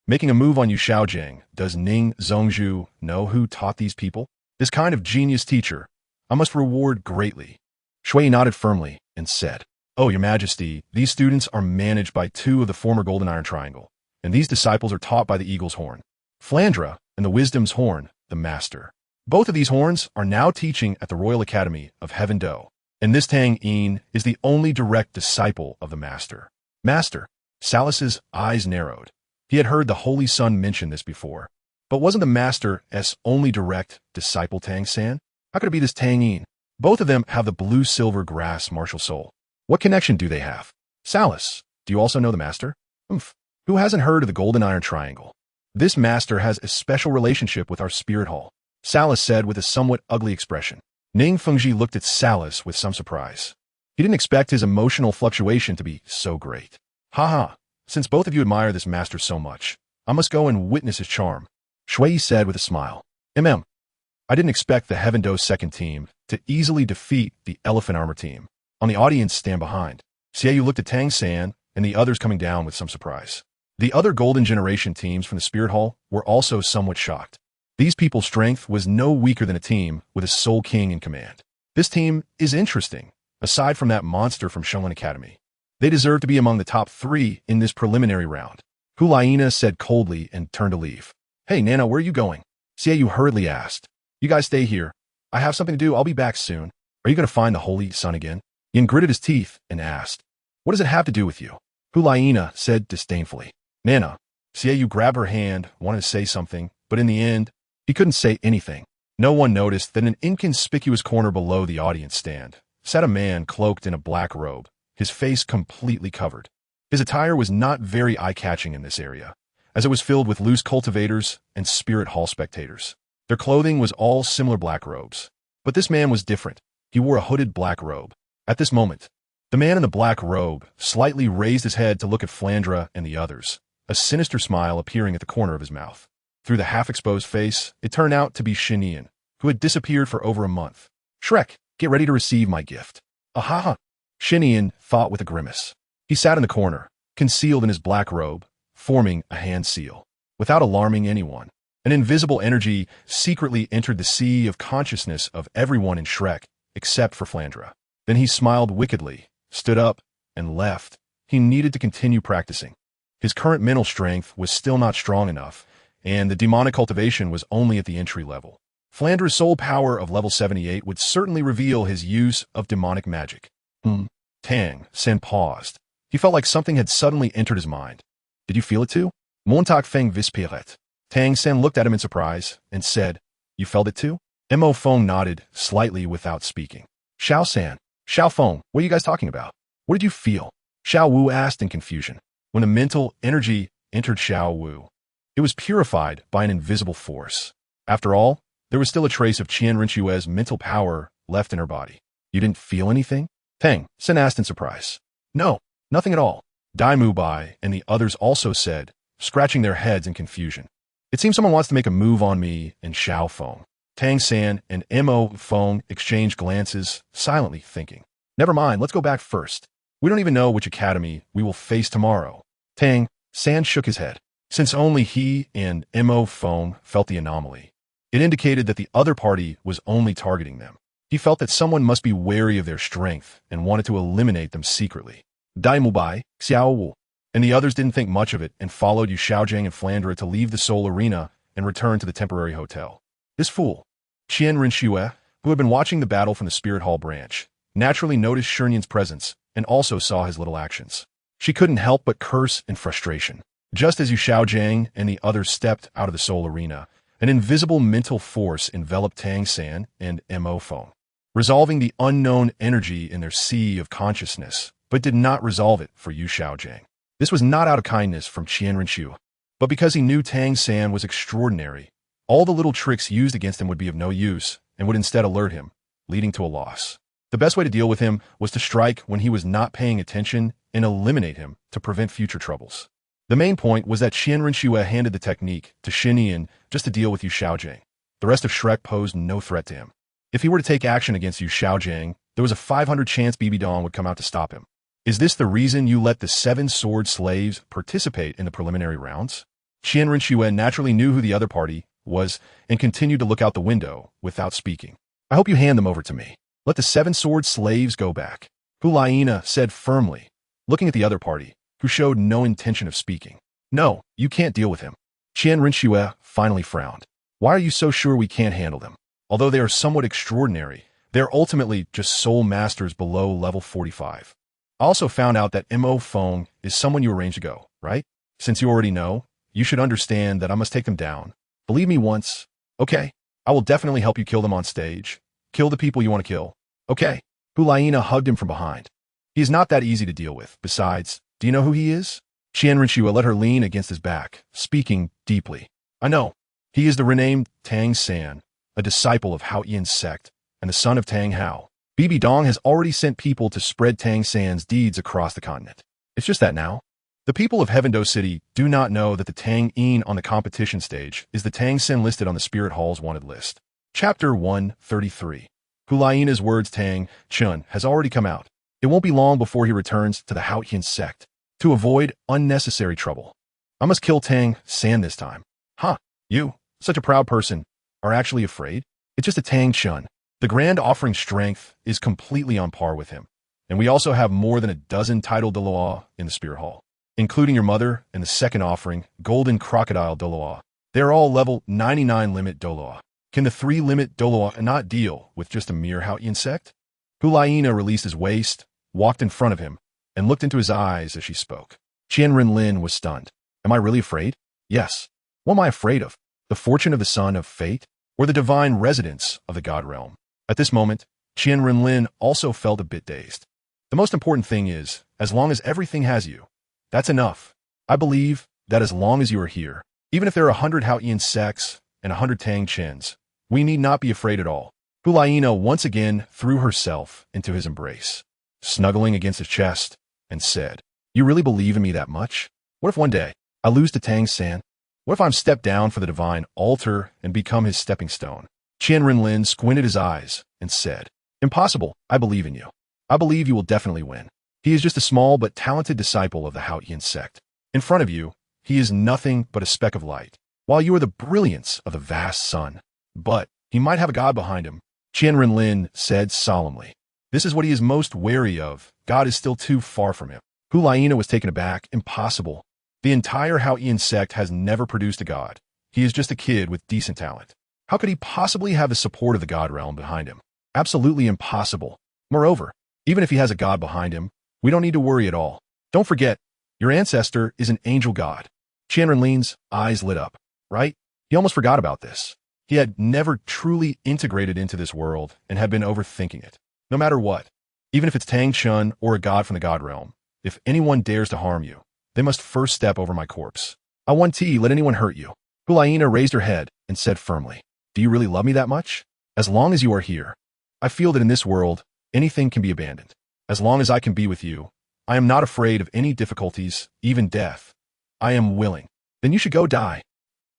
Making a move on you Xiaojiang. Does Ning Zhongzhu know who taught these people? This kind of genius teacher I must reward greatly. Shui nodded firmly and said, Oh, Your Majesty, these students are managed by 2 of the former Golden Iron Triangle, and these disciples are taught by the Eagle's Horn, Flandra, and the Wisdom's Horn, the Master. Both of these horns are now teaching at the Royal Academy of Heaven Do, and this Tang Yin is the only direct disciple of the Master. Master. Salus's eyes narrowed. He had heard the Holy Son mention this before. But wasn't the Master's only direct disciple Tang San? How could it be this Tang Yin? Both of them have the blue-silver grass martial soul. What connection do they have? Salus, do you also know the Master? Who hasn't heard of the Golden Iron Triangle? This Master has a special relationship with our Spirit Hall, Salus said with a somewhat ugly expression. Ning Fengji looked at Salus with some surprise. He didn't expect his emotional fluctuation to be so great. Haha, since both of you admire this Master so much, I must go and witness his charm, Shui said with a smile. I didn't expect the Heaven Do second team to easily defeat the Elephant Armor team. On the audience stand behind, Xiaoyu looked at Tang San and the others coming down with some surprise. The other Golden Generation teams from the Spirit Hall were also somewhat shocked. These people's strength was no weaker than a team with a Soul King in command. This team is interesting, aside from that monster from Shenlin Academy. They deserve to be among the top 3 in this preliminary round. Hulaina said coldly and turned to leave. Hey, Nana, where are you going? Xiaoyu hurriedly asked. You guys stay here. I have something to do. I'll be back soon. Are you going to find the Holy Son again? Yin gritted his teeth and asked. What does it have to do with you? Hulaina said disdainfully. Nana. Xiaoyu grabbed her hand, wanted to say something, but in the end, he couldn't say anything. No one noticed that in an inconspicuous corner below the audience stand sat a man cloaked in a black robe, his face completely covered. His attire was not very eye-catching in this area, as it was filled with loose cultivators and Spirit Hall spectators. Their clothing was all similar black robes, but this man was different. He wore a hooded black robe. At this moment, the man in the black robe slightly raised his head to look at Flandra and the others, a sinister smile appearing at the corner of his mouth. Through the half-exposed face, it turned out to be Shinian, who had disappeared for over a month. Shrek, get ready to receive my gift. Ahaha, Shinian thought with a grimace. He sat in the corner, concealed in his black robe, forming a hand seal. Without alarming anyone, an invisible energy secretly entered the sea of consciousness of everyone in Shrek, except for Flandra. Then he smiled wickedly, stood up, and left. He needed to continue practicing. His current mental strength was still not strong enough, and the demonic cultivation was only at the entry level. Flandra's soul power of level 78 would certainly reveal his use of demonic magic. Tang San paused. He felt like something had suddenly entered his mind. Did you feel it too? Montauk Feng Vispiret. Tang San looked at him in surprise and said, You felt it too? Mo Feng nodded, slightly without speaking. Xiao San. Xiao Feng, what are you guys talking about? What did you feel? Xiao Wu asked in confusion. When the mental energy entered Xiao Wu, it was purified by an invisible force. After all, there was still a trace of Qian Renlin's mental power left in her body. You didn't feel anything? Tang San asked in surprise. No, nothing at all. Dai Mu Bai and the others also said, scratching their heads in confusion. It seems someone wants to make a move on me and Xiao Feng. Tang San and Mo Feng exchanged glances, silently thinking. Never mind, let's go back first. We don't even know which academy we will face tomorrow. Tang San shook his head. Since only he and Mo Feng felt the anomaly, it indicated that the other party was only targeting them. He felt that someone must be wary of their strength and wanted to eliminate them secretly. Dai Mubai, Xiao Wu, and the others didn't think much of it and followed Yu Xiaojing and Flandra to leave the Soul Arena and return to the temporary hotel. This fool, Qian Renlin, who had been watching the battle from the Spirit Hall branch, naturally noticed Shinian's presence and also saw his little actions. She couldn't help but curse in frustration. Just as Yu Xiaojing and the others stepped out of the Soul Arena, an invisible mental force enveloped Tang San and Mo Feng, resolving the unknown energy in their sea of consciousness, but did not resolve it for Yu Xiaojing. This was not out of kindness from Qian Renlin, but because he knew Tang San was extraordinary, All the little tricks used against him would be of no use and would instead alert him, leading to a loss. The best way to deal with him was to strike when he was not paying attention and eliminate him to prevent future troubles. The main point was that Qian Renlin handed the technique to Xinyan just to deal with Yu Xiaojing. The rest of Shrek posed no threat to him. If he were to take action against Yu Xiaojing, there was a 500 chance Bibi Dong would come out to stop him. Is this the reason you let the 7 sword slaves participate in the preliminary rounds? Qian Renlin naturally knew who the other party was and continued to look out the window without speaking. I hope you hand them over to me. Let the 7 sword slaves go back. Hulaina said firmly, looking at the other party, who showed no intention of speaking. No, you can't deal with him. Qian Renlin finally frowned. Why are you so sure we can't handle them? Although they are somewhat extraordinary, they are ultimately just soul masters below level 45. I also found out that Mo Feng is someone you arranged to go, right? Since you already know, you should understand that I must take them down. Believe me once. Okay, I will definitely help you kill them on stage. Kill the people you want to kill. Okay. Hulaina hugged him from behind. He is not that easy to deal with. Besides, do you know who he is? Qian Renlin let her lean against his back, speaking deeply. I know. He is the renamed Tang San, a disciple of Hao Yin's sect, and the son of Tang Hao. Bibi Dong has already sent people to spread Tang San's deeds across the continent. It's just that now, the people of Heavendo City do not know that the Tang Yin on the competition stage is the Tang San listed on the Spirit Hall's wanted list. Chapter 133. Hulaina's words Tang Chun has already come out. It won't be long before he returns to the Hao Yin sect. To avoid unnecessary trouble, I must kill Tang San this time. Huh, you, such a proud person, are actually afraid? It's just a Tang Chun. The grand offering strength is completely on par with him, and we also have more than a dozen titled Douluo in the Spirit Hall, including your mother and the second offering, Golden Crocodile Douluo. They're all level 99 limit Douluo. Can the 3 limit Douluo not deal with just a mere Hao Yin sect? Hulaina released his waist, walked in front of him, and looked into his eyes as she spoke. Qian Renlin was stunned. Am I really afraid? Yes. What am I afraid of? The fortune of the son of fate? Or the divine residence of the god realm? At this moment, Qian Renlin also felt a bit dazed. The most important thing is, as long as everything has you, that's enough. I believe that as long as you are here, even if there are 100 Hao Yin sects and 100 Tang Chins, we need not be afraid at all. Hulaina once again threw herself into his embrace, snuggling against his chest, and said, You really believe in me that much? What if one day I lose to Tang San? What if I'm stepped down for the divine altar and become his stepping stone? Qian Renlin squinted his eyes and said, Impossible, I believe in you. I believe you will definitely win. He is just a small but talented disciple of the Hao Yin sect. In front of you, he is nothing but a speck of light, while you are the brilliance of the vast sun. But he might have a god behind him, Qian Renlin said solemnly. This is what he is most wary of. God is still too far from him. Hulaina was taken aback. Impossible. The entire Hao Yin sect has never produced a god. He is just a kid with decent talent. How could he possibly have the support of the god realm behind him? Absolutely impossible. Moreover, even if he has a god behind him, we don't need to worry at all. Don't forget, your ancestor is an angel god. Qian Renlin's eyes lit up. Right? He almost forgot about this. He had never truly integrated into this world and had been overthinking it. No matter what, even if it's Tang Chun or a god from the god realm, if anyone dares to harm you, they must first step over my corpse. I won't let anyone hurt you. Hulaina raised her head and said firmly, Do you really love me that much? As long as you are here, I feel that in this world, anything can be abandoned. As long as I can be with you, I am not afraid of any difficulties, even death. I am willing. Then you should go die.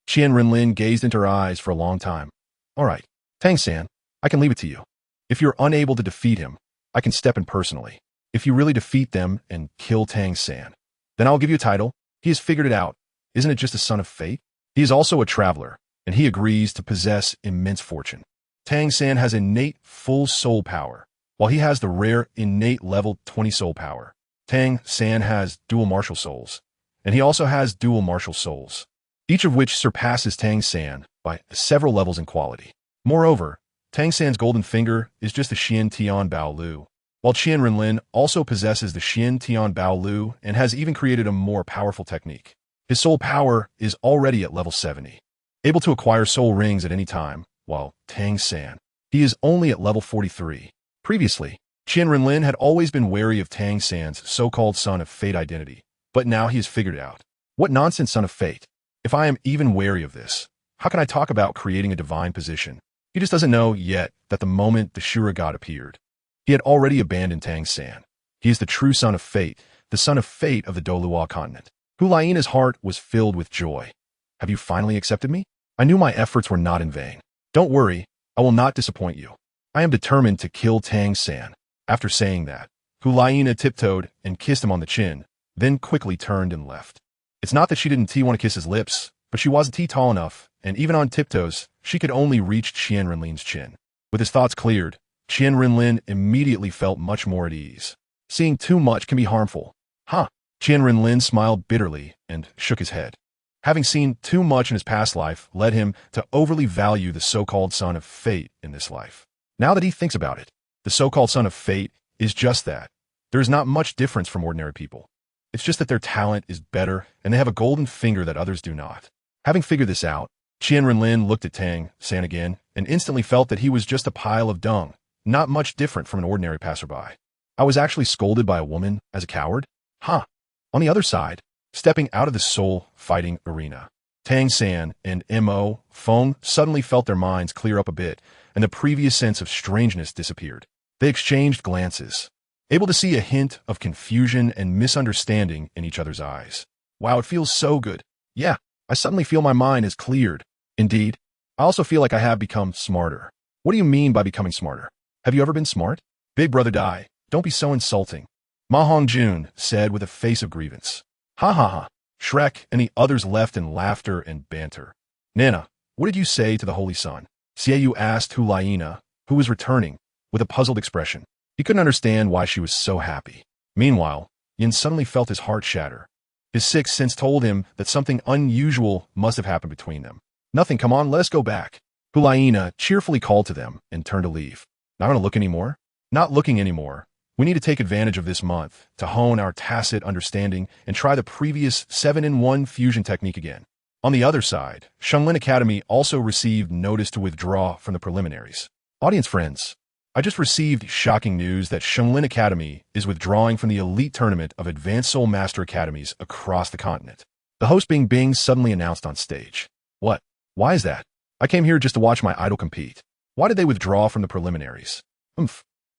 Qian Renlin gazed into her eyes for a long time. All right, Tang San, I can leave it to you. If you're unable to defeat him, I can step in personally. If you really defeat them and kill Tang San, then I'll give you a title. He has figured it out. Isn't it just a son of fate? He is also a traveler, and he agrees to possess immense fortune. Tang San has innate full soul power, while he has the rare innate level 20 soul power. Tang San has dual martial souls, and he also has dual martial souls, each of which surpasses Tang San by several levels in quality. Moreover, Tang San's golden finger is just the Xian Tian Bao Lu, while Qian Renlin also possesses the Xian Tian Bao Lu and has even created a more powerful technique. His soul power is already at level 70, able to acquire soul rings at any time, while Tang San, he is only at level 43. Previously, Qian Renlin had always been wary of Tang San's so-called son of fate identity, but now he has figured it out. What nonsense, son of fate? If I am even wary of this, How can I talk about creating a divine position? He just doesn't know yet that the moment the Shura god appeared, he had already abandoned Tang San. He is the true son of fate, the son of fate of the Douluo continent. Hulaina's heart was filled with joy. Have you finally accepted me? I knew my efforts were not in vain. Don't worry, I will not disappoint you. I am determined to kill Tang San. After saying that, Hulaina tiptoed and kissed him on the chin, then quickly turned and left. It's not that she didn't want to kiss his lips, but she wasn't tall enough, and even on tiptoes, she could only reach Qian Renlin's chin. With his thoughts cleared, Qian Renlin immediately felt much more at ease. Seeing too much can be harmful. Huh? Qian Renlin smiled bitterly and shook his head. Having seen too much in his past life led him to overly value the so-called son of fate in this life. Now that he thinks about it, the so-called son of fate is just that. There is not much difference from ordinary people. It's just that their talent is better and they have a golden finger that others do not. Having figured this out, Qian Renlin looked at Tang San again and instantly felt that he was just a pile of dung, not much different from an ordinary passerby. I was actually scolded by a woman as a coward? Huh. On the other side, stepping out of the soul-fighting arena, Tang San and Mo Feng suddenly felt their minds clear up a bit, and the previous sense of strangeness disappeared. They exchanged glances, able to see a hint of confusion and misunderstanding in each other's eyes. Wow, it feels so good. Yeah, I suddenly feel my mind is cleared. Indeed, I also feel like I have become smarter. What do you mean by becoming smarter? Have you ever been smart? Big brother Dai, don't be so insulting, Ma Hongjun said with a face of grievance. Ha ha ha. Shrek and the others left in laughter and banter. Nana, what did you say to the Holy Son? Xiaoyu asked Hulaina, who was returning, with a puzzled expression. He couldn't understand why she was so happy. Meanwhile, Yin suddenly felt his heart shatter. His sixth sense told him that something unusual must have happened between them. Nothing, come on, let us go back. Hulaina cheerfully called to them and turned to leave. Not going to look anymore? Not looking anymore. We need to take advantage of this month to hone our tacit understanding and try the previous 7-in-1 fusion technique again. On the other side, Shenglin Academy also received notice to withdraw from the preliminaries. Audience friends, I just received shocking news that Shenglin Academy is withdrawing from the elite tournament of Advanced Soul Master Academies across the continent. The host Bing suddenly announced on stage. What? Why is that? I came here just to watch my idol compete. Why did they withdraw from the preliminaries?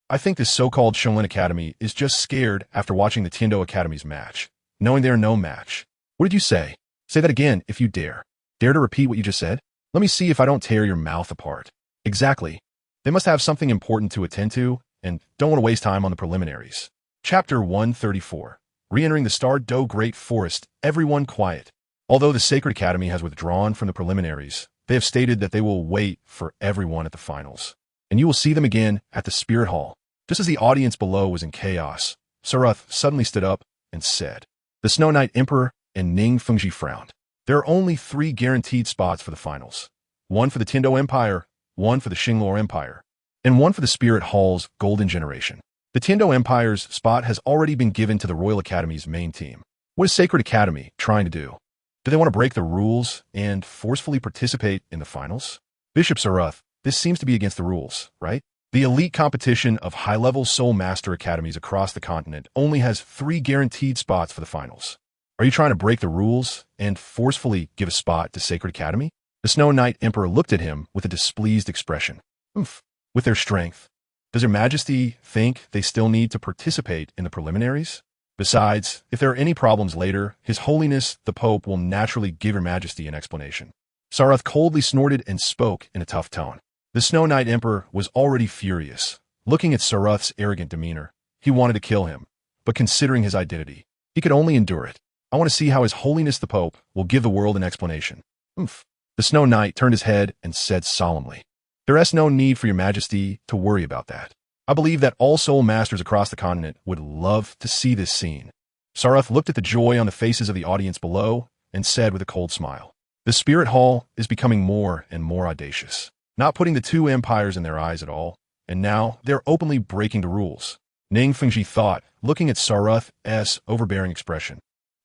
I think this so-called Shenglin Academy is just scared after watching the Tiando Academy's match, knowing they are no match. What did you say? Say that again if you dare. Dare to repeat what you just said? Let me see if I don't tear your mouth apart. Exactly. They must have something important to attend to, and don't want to waste time on the preliminaries. Chapter 134. Re-entering the Star Do Great Forest, everyone quiet. Although the Sacred Academy has withdrawn from the preliminaries, they have stated that they will wait for everyone at the finals. And you will see them again at the Spirit Hall. Just as the audience below was in chaos, Sarath suddenly stood up and said, The Snow Knight Emperor and Ning Fengji frowned. There are only 3 guaranteed spots for the finals. 1 for the Tiando Empire, 1 for the Xinglor Empire, and 1 for the Spirit Hall's Golden Generation. The Tiando Empire's spot has already been given to the Royal Academy's main team. What is Sacred Academy trying to do? Do they want to break the rules and forcefully participate in the finals? Bishop Sarath, this seems to be against the rules, right? The elite competition of high-level Soul Master Academies across the continent only has 3 guaranteed spots for the finals. Are you trying to break the rules and forcefully give a spot to Sacred Academy? The Snow Knight Emperor looked at him with a displeased expression. With their strength, does Your Majesty think they still need to participate in the preliminaries? Besides, if there are any problems later, His Holiness the Pope will naturally give Your Majesty an explanation. Sarath coldly snorted and spoke in a tough tone. The Snow Knight Emperor was already furious. Looking at Sarath's arrogant demeanor, he wanted to kill him, but considering his identity, he could only endure it. I want to see how His Holiness the Pope will give the world an explanation. The Snow Knight turned his head and said solemnly, There is no need for Your Majesty to worry about that. I believe that all Soul Masters across the continent would love to see this scene. Sarath looked at the joy on the faces of the audience below and said with a cold smile, The Spirit Hall is becoming more and more audacious, not putting the 2 empires in their eyes at all, and now they're openly breaking the rules. Ning Fengji thought, looking at Sarath's overbearing expression.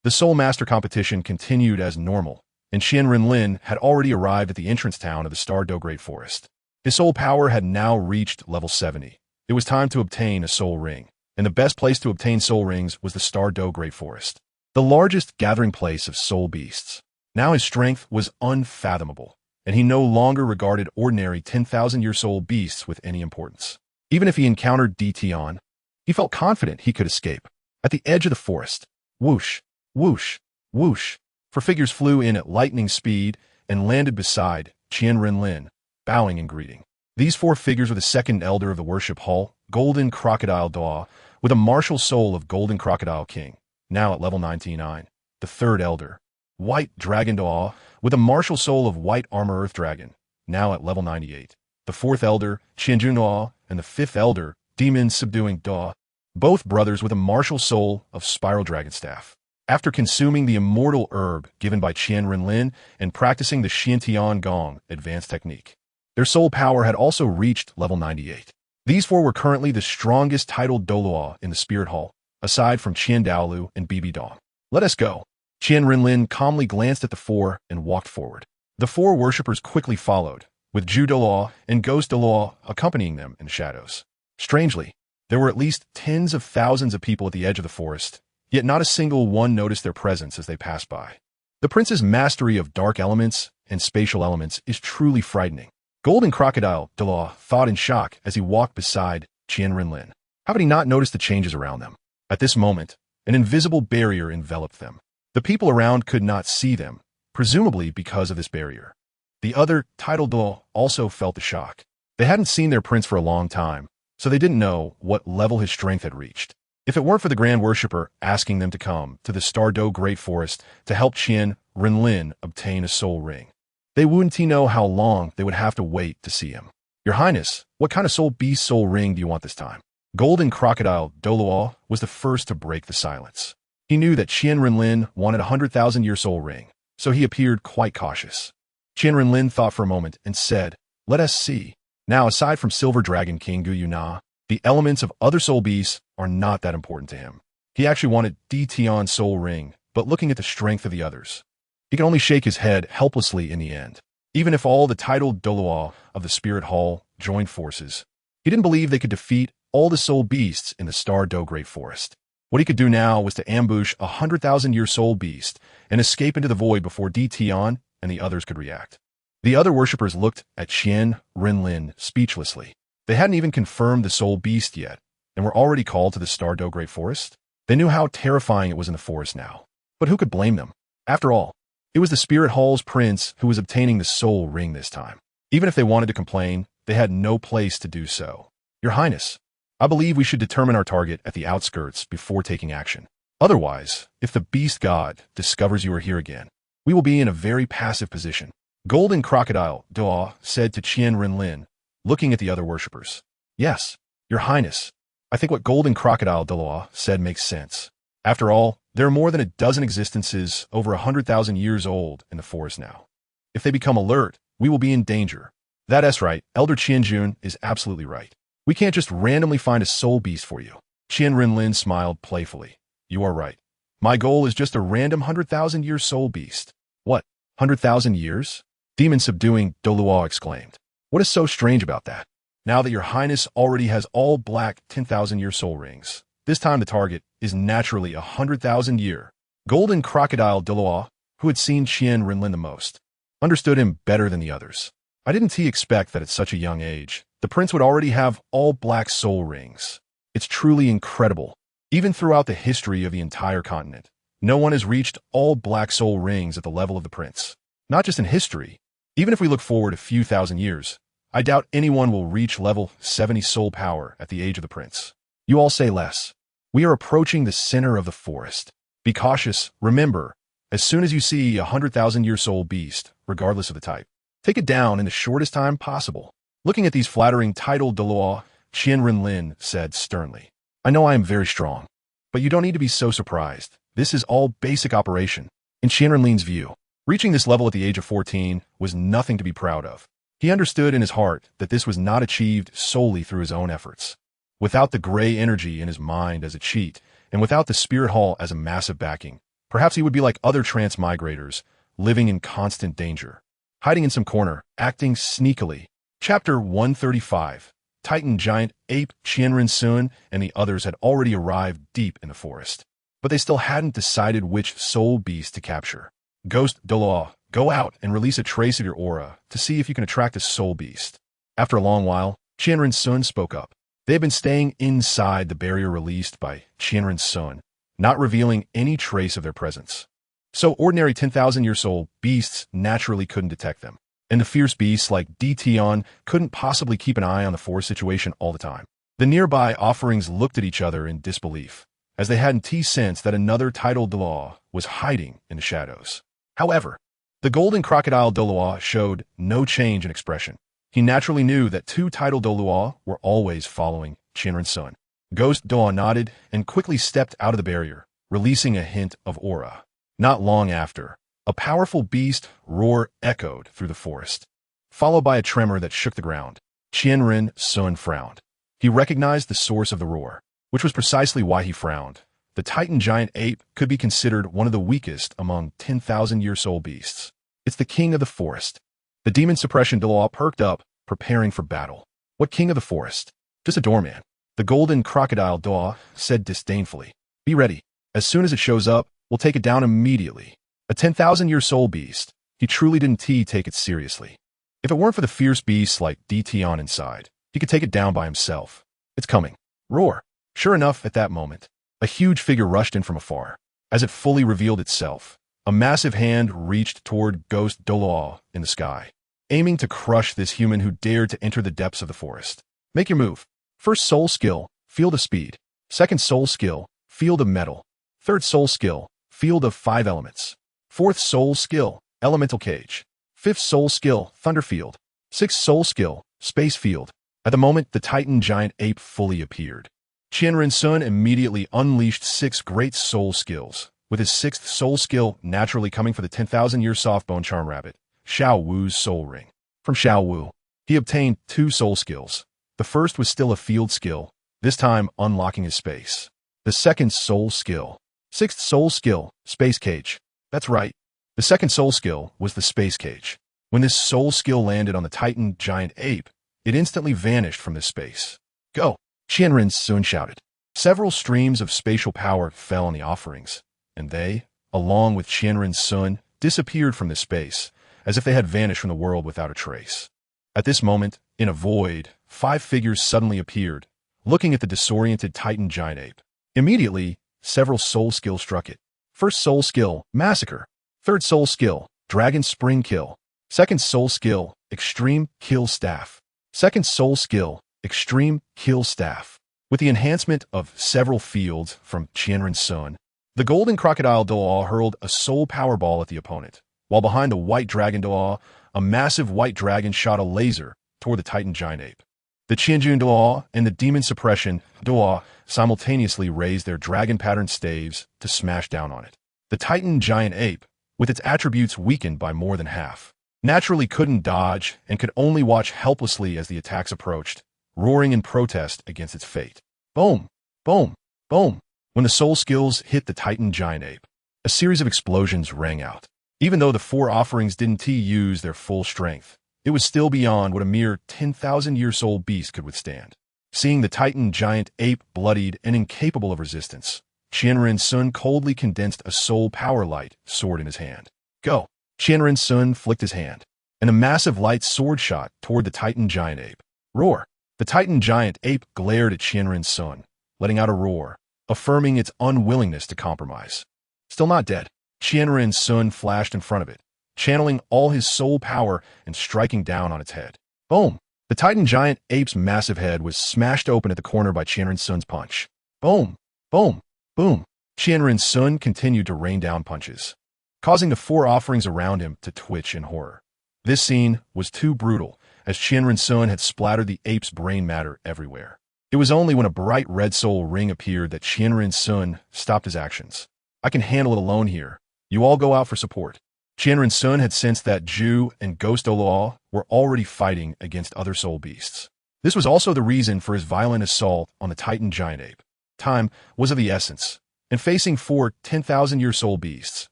The Soul Master competition continued as normal, and Qian Renlin had already arrived at the entrance town of the Star Do Great Forest. His soul power had now reached level 70. It was time to obtain a soul ring, and the best place to obtain soul rings was the Star Do Great Forest, the largest gathering place of soul beasts. Now his strength was unfathomable, and he no longer regarded ordinary 10,000-year soul beasts with any importance. Even if he encountered Tian, he felt confident he could escape. At the edge of the forest, whoosh, whoosh, whoosh, four figures flew in at lightning speed and landed beside Qian Renlin, bowing in greeting. These four figures were the second elder of the worship hall, Golden Crocodile Daw, with a martial soul of Golden Crocodile King, now at level 99. The third elder, White Dragon Daw, with a martial soul of White Armor Earth Dragon, now at level 98. The fourth elder, Qianjun Daw, and the fifth elder, Demon Subduing Daw, both brothers with a martial soul of Spiral Dragon Staff. After consuming the immortal herb given by Qian Renlin and practicing the Xiantian Gong advanced technique, their soul power had also reached level 98. These four were currently the strongest titled Douluo in the Spirit Hall, aside from Qian Dalu and Bibi Dong. Let us go. Qian Renlin calmly glanced at the four and walked forward. The four worshippers quickly followed, with Ju Douluo and Ghost Douluo accompanying them in the shadows. Strangely, there were at least tens of thousands of people at the edge of the forest, yet not a single one noticed their presence as they passed by. The prince's mastery of dark elements and spatial elements is truly frightening. Golden Crocodile Dalu thought in shock as he walked beside Qian Renlin. How had he not noticed the changes around them? At this moment, an invisible barrier enveloped them. The people around could not see them, presumably because of this barrier. The other, titled Dalu, also felt the shock. They hadn't seen their prince for a long time, so they didn't know what level his strength had reached. If it weren't for the Grand Worshipper asking them to come to the Stardo Great Forest to help Qian Renlin obtain a soul ring, they wouldn't know how long they would have to wait to see him. Your Highness, what kind of soul beast soul ring do you want this time? Golden Crocodile Douluo was the first to break the silence. He knew that Qian Renlin wanted a 100,000-year soul ring, so he appeared quite cautious. Qian Renlin thought for a moment and said, "Let us see." Now, aside from Silver Dragon King Gu Yuna, the elements of other soul beasts are not that important to him. He actually wanted Tian's soul ring, but looking at the strength of the others, he could only shake his head helplessly in the end. Even if all the titled Douluo of the Spirit Hall joined forces, he didn't believe they could defeat all the soul beasts in the Stardo Great Forest. What he could do now was to ambush a 100,000-year soul beast and escape into the void before Tian and the others could react. The other worshippers looked at Qian Renlin speechlessly. They hadn't even confirmed the soul beast yet, and were already called to the Stardo Great Forest. They knew how terrifying it was in the forest now. But who could blame them? After all, it was the Spirit Hall's prince who was obtaining the soul ring this time. Even if they wanted to complain, they had no place to do so. Your Highness, I believe we should determine our target at the outskirts before taking action. Otherwise, if the beast god discovers you are here again, we will be in a very passive position. Golden Crocodile Daw said to Qian Renlin, looking at the other worshippers. Yes, Your Highness. I think what Golden Crocodile Dalu said makes sense. After all, there are more than a dozen existences over 100,000 years old in the forest now. If they become alert, we will be in danger. That's right, Elder Qianjun is absolutely right. We can't just randomly find a soul beast for you. Qian Renlin smiled playfully. You are right. My goal is just a random 100,000-year soul beast. What, 100,000 years? Demon Subduing Douluo exclaimed. What is so strange about that? Now that Your Highness already has all black 10,000-year soul rings, this time the target is naturally 100,000-year. Golden Crocodile Dalu, who had seen Qian Renlin the most, understood him better than the others. I didn't expect that at such a young age, the prince would already have all black soul rings. It's truly incredible. Even throughout the history of the entire continent, no one has reached all black soul rings at the level of the prince. Not just in history. Even if we look forward a few thousand years, I doubt anyone will reach level 70 soul power at the age of the prince. You all say less. We are approaching the center of the forest. Be cautious. Remember, as soon as you see a 100,000-year soul beast, regardless of the type, take it down in the shortest time possible. Looking at these flattering titled Dalu, Qian Renlin said sternly, I know I am very strong, but you don't need to be so surprised. This is all basic operation. In Qian Renlin's view, reaching this level at the age of 14 was nothing to be proud of. He understood in his heart that this was not achieved solely through his own efforts. Without the gray energy in his mind as a cheat, and without the Spirit Hall as a massive backing, perhaps he would be like other transmigrators, living in constant danger, hiding in some corner, acting sneakily. Chapter 135. Titan Giant Ape Qian Renlin and the others had already arrived deep in the forest, but they still hadn't decided which soul beast to capture. Ghost Douluo Go out and release a trace of your aura to see if you can attract a soul beast. After a long while, Qian spoke up. They had been staying inside the barrier released by Qian, not revealing any trace of their presence. So ordinary 10,000-year-old beasts naturally couldn't detect them. And the fierce beasts like Tion couldn't possibly keep an eye on the forest situation all the time. The nearby offerings looked at each other in disbelief, as they hadn't sensed that another titled Douluo was hiding in the shadows. However, the golden crocodile Douluo showed no change in expression. He naturally knew that two titled Douluo were always following Qian. Ghost Douluo nodded and quickly stepped out of the barrier, releasing a hint of aura. Not long after, a powerful beast roar echoed through the forest, followed by a tremor that shook the ground. Qian frowned. He recognized the source of the roar, which was precisely why he frowned. The Titan giant ape could be considered one of the weakest among 10,000-year-old beasts. It's the king of the forest. The demon suppression Douluo perked up, preparing for battle. What king of the forest? Just a doorman. The golden crocodile Douluo said disdainfully. Be ready. As soon as it shows up, we'll take it down immediately. A 10,000-year-old beast. He truly didn't take it seriously. If it weren't for the fierce beasts like Tion inside, he could take it down by himself. It's coming. Roar. Sure enough, at that moment, a huge figure rushed in from afar. As it fully revealed itself, a massive hand reached toward Ghost Douluo in the sky, aiming to crush this human who dared to enter the depths of the forest. Make your move. First soul skill, Field of Speed. Second soul skill, Field of Metal. Third soul skill, Field of 5 Elements. Fourth soul skill, Elemental Cage. Fifth soul skill, Thunder Field. Sixth soul skill, Space Field. At the moment, the Titan giant ape fully appeared. Qian immediately unleashed 6 great soul skills, with his 6th soul skill naturally coming for the 10,000-year softbone charm rabbit, Xiao Wu's soul ring. From Xiao Wu, he obtained 2 soul skills. The first was still a field skill, this time unlocking his space. The second soul skill, 6th soul skill, Space Cage. That's right. The second soul skill was the Space Cage. When this soul skill landed on the Titan giant ape, it instantly vanished from this space. Go! Qian shouted. Several streams of spatial power fell on the offerings, and they, along with Qian, disappeared from this space, as if they had vanished from the world without a trace. At this moment, in a void, 5 figures suddenly appeared, looking at the disoriented Titan giant ape. Immediately, several soul skills struck it. First soul skill, Massacre. Third soul skill, Dragon Spring Kill. Second soul skill, Extreme Kill Staff. Second soul skill, Extreme Kill Staff. With the enhancement of several fields from Qian, the golden crocodile Douluo hurled a soul power ball at the opponent, while behind the white dragon Douluo, a massive white dragon shot a laser toward the Titan giant ape. The Qianjun Douluo and the demon suppression Douluo simultaneously raised their dragon-patterned staves to smash down on it. The Titan giant ape, with its attributes weakened by more than half, naturally couldn't dodge and could only watch helplessly as the attacks approached, roaring in protest against its fate. Boom! Boom! Boom! When the soul skills hit the Titan giant ape, a series of explosions rang out. Even though the 4 offerings didn't use their full strength, it was still beyond what a mere 10,000-year-old beast could withstand. Seeing the Titan giant ape bloodied and incapable of resistance, Qian coldly condensed a soul power light sword in his hand. Go! Qian flicked his hand, and a massive light sword shot toward the Titan giant ape. Roar! The Titan giant ape glared at Qian, letting out a roar, affirming its unwillingness to compromise. Still not dead, Qian flashed in front of it, channeling all his soul power and striking down on its head. Boom! The Titan giant ape's massive head was smashed open at the corner by Qian punch. Boom! Boom! Boom! Qian continued to rain down punches, causing the 4 offerings around him to twitch in horror. This scene was too brutal, as Qian had splattered the ape's brain matter everywhere. It was only when a bright red soul ring appeared that Qian stopped his actions. I can handle it alone here. You all go out for support. Qian had sensed that Zhu and Ghost Douluo were already fighting against other soul beasts. This was also the reason for his violent assault on the Titan giant ape. Time was of the essence, and facing 4 10,000-year-old beasts,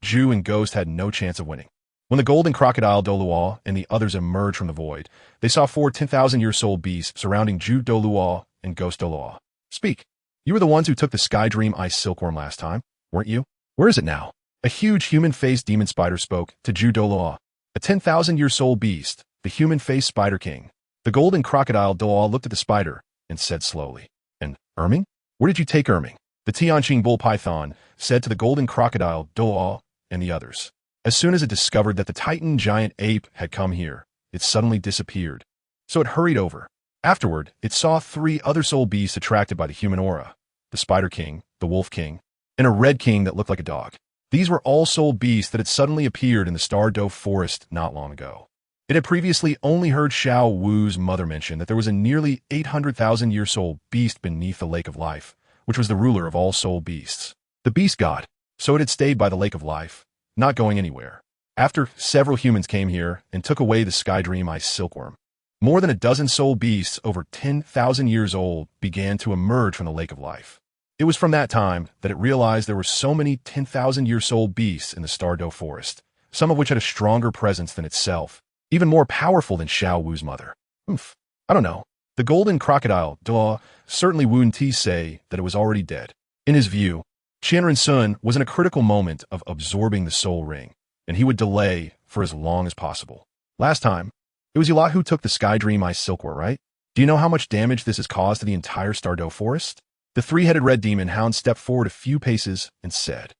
Zhu and Ghost had no chance of winning. When the golden crocodile Douluo and the others emerged from the void, they saw 4 10,000-year-old beasts surrounding Zhu Douluo and Ghost Douluo. Speak. You were the ones who took the Sky Dream Ice Silkworm last time, weren't you? Where is it now? A huge human-faced demon spider spoke to Douluo, a 10,000-year-old beast, the human-faced spider king. The golden crocodile Douluo looked at the spider and said slowly, "And Erming? Where did you take Erming?" The Tianqing bull python said to the golden crocodile Douluo and the others. As soon as it discovered that the Titan giant ape had come here, it suddenly disappeared. So it hurried over. Afterward, it saw 3 other soul beasts attracted by the human aura, the Spider King, the Wolf King, and a red king that looked like a dog. These were all soul beasts that had suddenly appeared in the Douluo forest not long ago. It had previously only heard Xiao Wu's mother mention that there was a nearly 800,000-year-old beast beneath the Lake of Life, which was the ruler of all soul beasts, the beast god. So it had stayed by the Lake of Life, not going anywhere. After several humans came here and took away the Sky Dream Ice Silkworm, more than a dozen soul beasts over 10,000 years old began to emerge from the Lake of Life. It was from that time that it realized there were so many 10,000-year-old beasts in the Douluo forest, some of which had a stronger presence than itself, even more powerful than Xiao Wu's mother. I don't know. The golden crocodile, Douluo, certainly wouldn't say that it was already dead. In his view, Qian Renlin was in a critical moment of absorbing the soul ring, and he would delay for as long as possible. Last time, it was Yula who took the Sky Dream Ice Silkworm, right? Do you know how much damage this has caused to the entire Douluo forest? The 3-headed red demon hound stepped forward a few paces and said,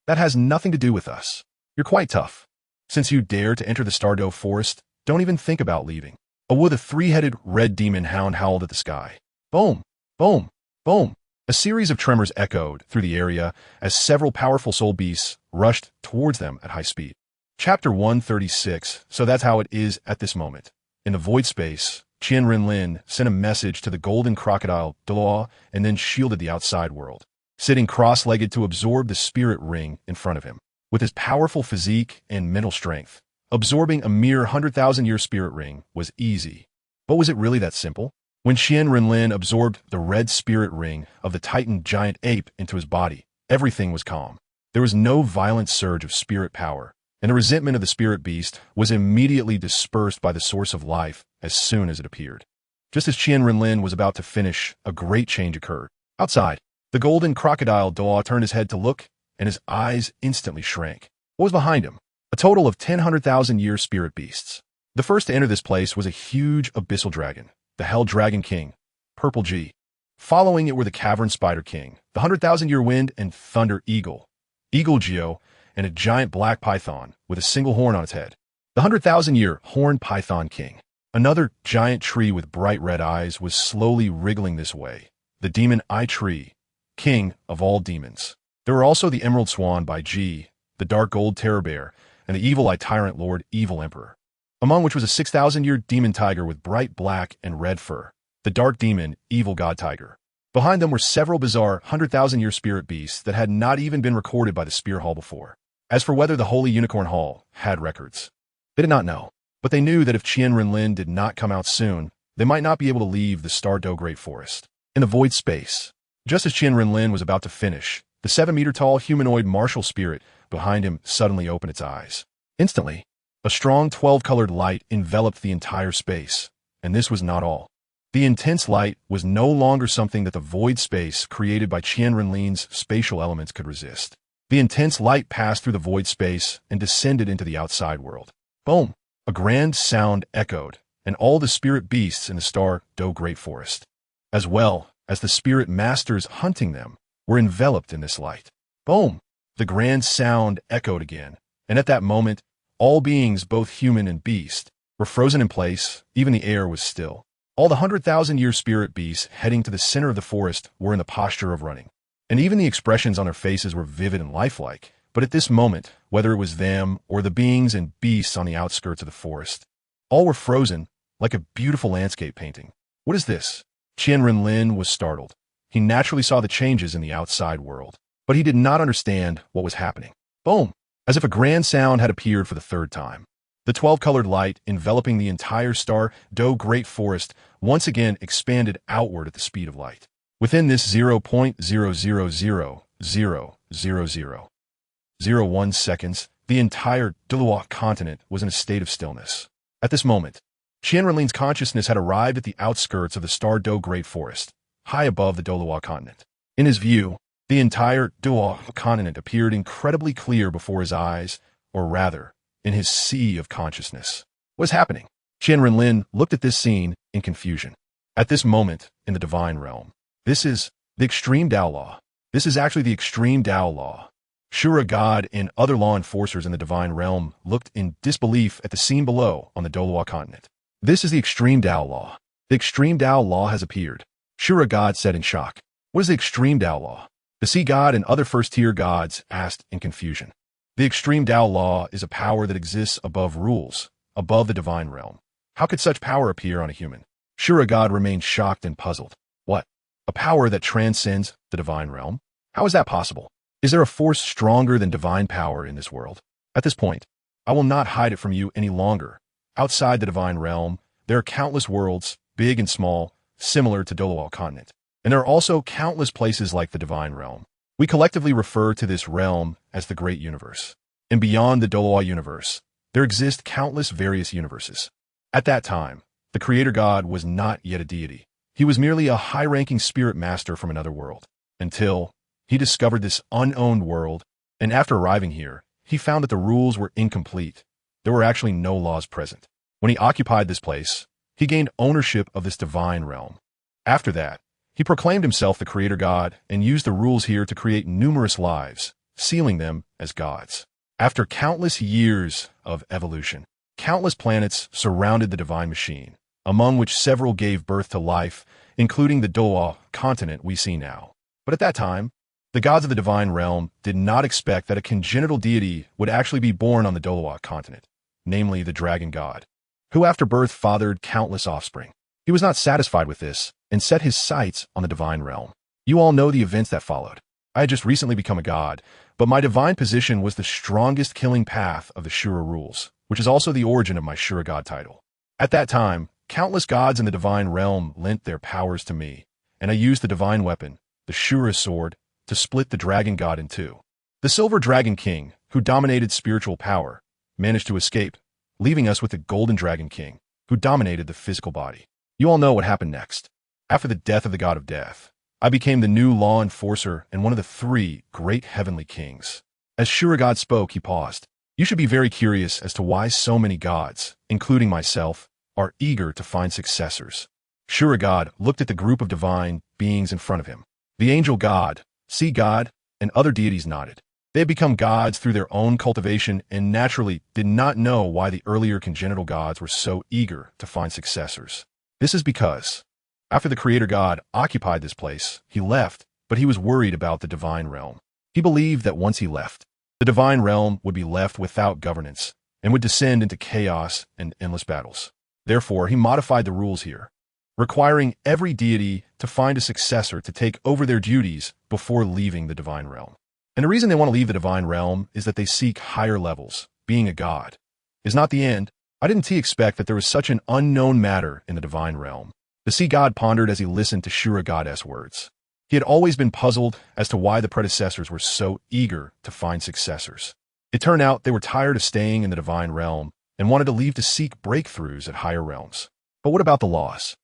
"That has nothing to do with us. You're quite tough. Since you dare to enter the Douluo forest, don't even think about leaving." The 3-headed red demon hound howled at the sky. Boom! Boom! Boom! A series of tremors echoed through the area as several powerful soul beasts rushed towards them at high speed. Chapter 136. So that's how it is at this moment. In the void space, Qian Renlin sent a message to the golden crocodile Douluo and then shielded the outside world, sitting cross-legged to absorb the spirit ring in front of him. With his powerful physique and mental strength, absorbing a mere 100,000-year spirit ring was easy. But was it really that simple? When Qian Renlin absorbed the red spirit ring of the Titan giant ape into his body, everything was calm. There was no violent surge of spirit power, and the resentment of the spirit beast was immediately dispersed by the source of life as soon as it appeared. Just as Qian Renlin was about to finish, a great change occurred. Outside, the golden crocodile Douluo turned his head to look, and his eyes instantly shrank. What was behind him? A total of 10,000-year spirit beasts. The first to enter this place was a huge abyssal dragon, the Hell Dragon King, Purple G. Following it were the Cavern Spider King, the 100,000-year Wind and Thunder Eagle, Eagle Geo, and a giant black python with a single horn on its head, the 100,000-year Horned Python King. Another giant tree with bright red eyes was slowly wriggling this way, the Demon Eye Tree, king of all demons. There were also the Emerald Swan by G, the Dark Gold Terror Bear, and the Evil Eye Tyrant Lord Evil Emperor, among which was a 6,000-year demon tiger with bright black and red fur, the Dark Demon Evil God Tiger. Behind them were several bizarre 100,000-year spirit beasts that had not even been recorded by the Spear Hall before. As for whether the Holy Unicorn Hall had records, they did not know, but they knew that if Qian Renlin did not come out soon, they might not be able to leave the Douluo Great Forest. In the void space, just as Qian Renlin was about to finish, the 7-meter-tall humanoid martial spirit behind him suddenly opened its eyes. Instantly, a strong 12-colored light enveloped the entire space, and this was not all. The intense light was no longer something that the void space created by Qian Renlin's spatial elements could resist. The intense light passed through the void space and descended into the outside world. Boom! A grand sound echoed, and all the spirit beasts in the Douluo Great Forest, as well as the spirit masters hunting them, were enveloped in this light. Boom! The grand sound echoed again, and at that moment, all beings, both human and beast, were frozen in place. Even the air was still. All the 100,000-year spirit beasts heading to the center of the forest were in the posture of running, and even the expressions on their faces were vivid and lifelike. But at this moment, whether it was them or the beings and beasts on the outskirts of the forest, all were frozen like a beautiful landscape painting. What is this? Qian Renlin was startled. He naturally saw the changes in the outside world, but he did not understand what was happening. Boom! As if a grand sound had appeared for the third time. The 12-colored light enveloping the entire Douluo Great Forest once again expanded outward at the speed of light. Within this 0.0000001 seconds, the entire Douluo continent was in a state of stillness. At this moment, Qian Renlin's consciousness had arrived at the outskirts of the Douluo Great Forest, high above the Douluo continent. In his view, The entire Douluo continent appeared incredibly clear before his eyes, or rather, in his sea of consciousness. What is happening? Qian Renlin looked at this scene in confusion. At this moment, in the divine realm, this is the extreme Dao law. This is actually the extreme Dao law. Shura God and other law enforcers in the divine realm looked in disbelief at the scene below on the Douluo continent. This is the extreme Dao law. The extreme Dao law has appeared. Shura God said in shock. What is the extreme Dao law? The sea god and other first-tier gods asked in confusion. The extreme Dao law is a power that exists above rules, above the divine realm. How could such power appear on a human? Shura God remained shocked and puzzled. What? A power that transcends the divine realm? How is that possible? Is there a force stronger than divine power in this world? At this point, I will not hide it from you any longer. Outside the divine realm, there are countless worlds, big and small, similar to Douluo continent. And there are also countless places like the divine realm. We collectively refer to this realm as the great universe. And beyond the Douluo universe, there exist countless various universes. At that time, the creator god was not yet a deity. He was merely a high-ranking spirit master from another world. Until he discovered this unowned world, and after arriving here, he found that the rules were incomplete. There were actually no laws present. When he occupied this place, he gained ownership of this divine realm. After that, he proclaimed himself the creator god and used the rules here to create numerous lives, sealing them as gods. After countless years of evolution, countless planets surrounded the divine machine, among which several gave birth to life, including the Douluo continent we see now. But at that time, the gods of the divine realm did not expect that a congenital deity would actually be born on the Douluo continent, namely the dragon god, who after birth fathered countless offspring. He was not satisfied with this and set his sights on the divine realm. You all know the events that followed. I had just recently become a god, but my divine position was the strongest killing path of the Shura rules, which is also the origin of my Shura god title. At that time, countless gods in the divine realm lent their powers to me, and I used the divine weapon, the Shura sword, to split the dragon god in two. The silver dragon king, who dominated spiritual power, managed to escape, leaving us with the golden dragon king, who dominated the physical body. You all know what happened next. After the death of the god of death, I became the new law enforcer and one of the three great heavenly kings. As Shura God spoke, he paused. You should be very curious as to why so many gods, including myself, are eager to find successors. Shura God looked at the group of divine beings in front of him. The angel god, sea god, and other deities nodded. They had become gods through their own cultivation and naturally did not know why the earlier congenital gods were so eager to find successors. This is because, after the creator god occupied this place, he left, but he was worried about the divine realm. He believed that once he left, the divine realm would be left without governance and would descend into chaos and endless battles. Therefore, he modified the rules here, requiring every deity to find a successor to take over their duties before leaving the divine realm. And the reason they want to leave the divine realm is that they seek higher levels. Being a god is not the end. I didn't expect that there was such an unknown matter in the divine realm. The sea god pondered as he listened to Shura God's words. He had always been puzzled as to why the predecessors were so eager to find successors. It turned out they were tired of staying in the divine realm and wanted to leave to seek breakthroughs at higher realms. But what about the laws?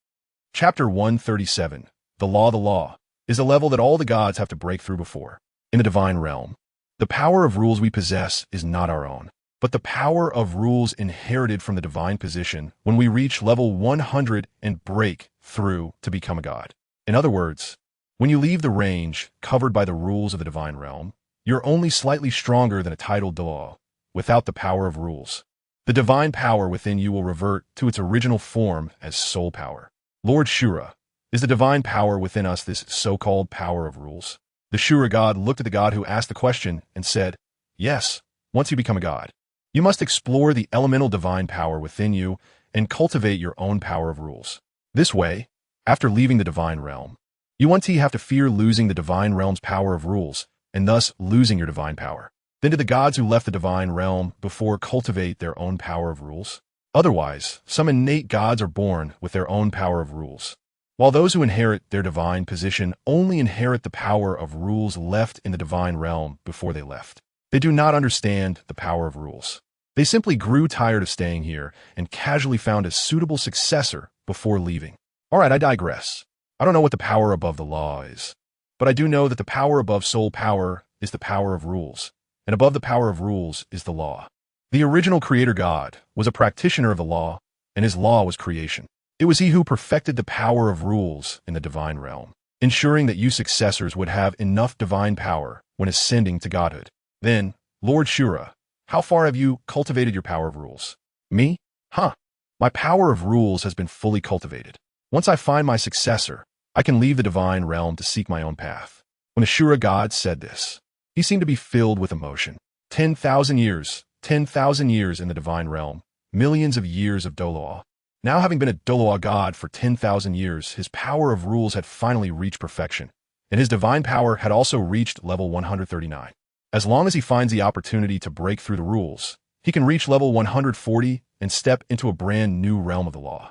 Chapter 137, The Law, is a level that all the gods have to break through before. In the divine realm, the power of rules we possess is not our own, but the power of rules inherited from the divine position when we reach level 100 and break through to become a god. In other words, when you leave the range covered by the rules of the divine realm, you're only slightly stronger than a titled Douluo, without the power of rules. The divine power within you will revert to its original form as soul power. Lord Shura, is the divine power within us this so-called power of rules? The Shura god looked at the god who asked the question and said, yes, once you become a god, you must explore the elemental divine power within you and cultivate your own power of rules. This way, after leaving the divine realm, you won't have to fear losing the divine realm's power of rules and thus losing your divine power. Then do the gods who left the divine realm before cultivate their own power of rules? Otherwise, some innate gods are born with their own power of rules, while those who inherit their divine position only inherit the power of rules left in the divine realm before they left. They do not understand the power of rules. They simply grew tired of staying here and casually found a suitable successor before leaving. All right, I digress. I don't know what the power above the law is. but I do know that the power above soul power is the power of rules, and above the power of rules is the law. The original creator God was a practitioner of the law, and his law was creation. It was he who perfected the power of rules in the divine realm, ensuring that you successors would have enough divine power when ascending to godhood. Then, Lord Shura, how far have you cultivated your power of rules? Me? Huh. My power of rules has been fully cultivated. Once I find my successor, I can leave the divine realm to seek my own path. When the Shura God said this, he seemed to be filled with emotion. 10,000 years in the divine realm, millions of years of Douluo. Now having been a Douluo God for 10,000 years, his power of rules had finally reached perfection, and his divine power had also reached level 139. As long as he finds the opportunity to break through the rules, he can reach level 140 and step into a brand new realm of the law.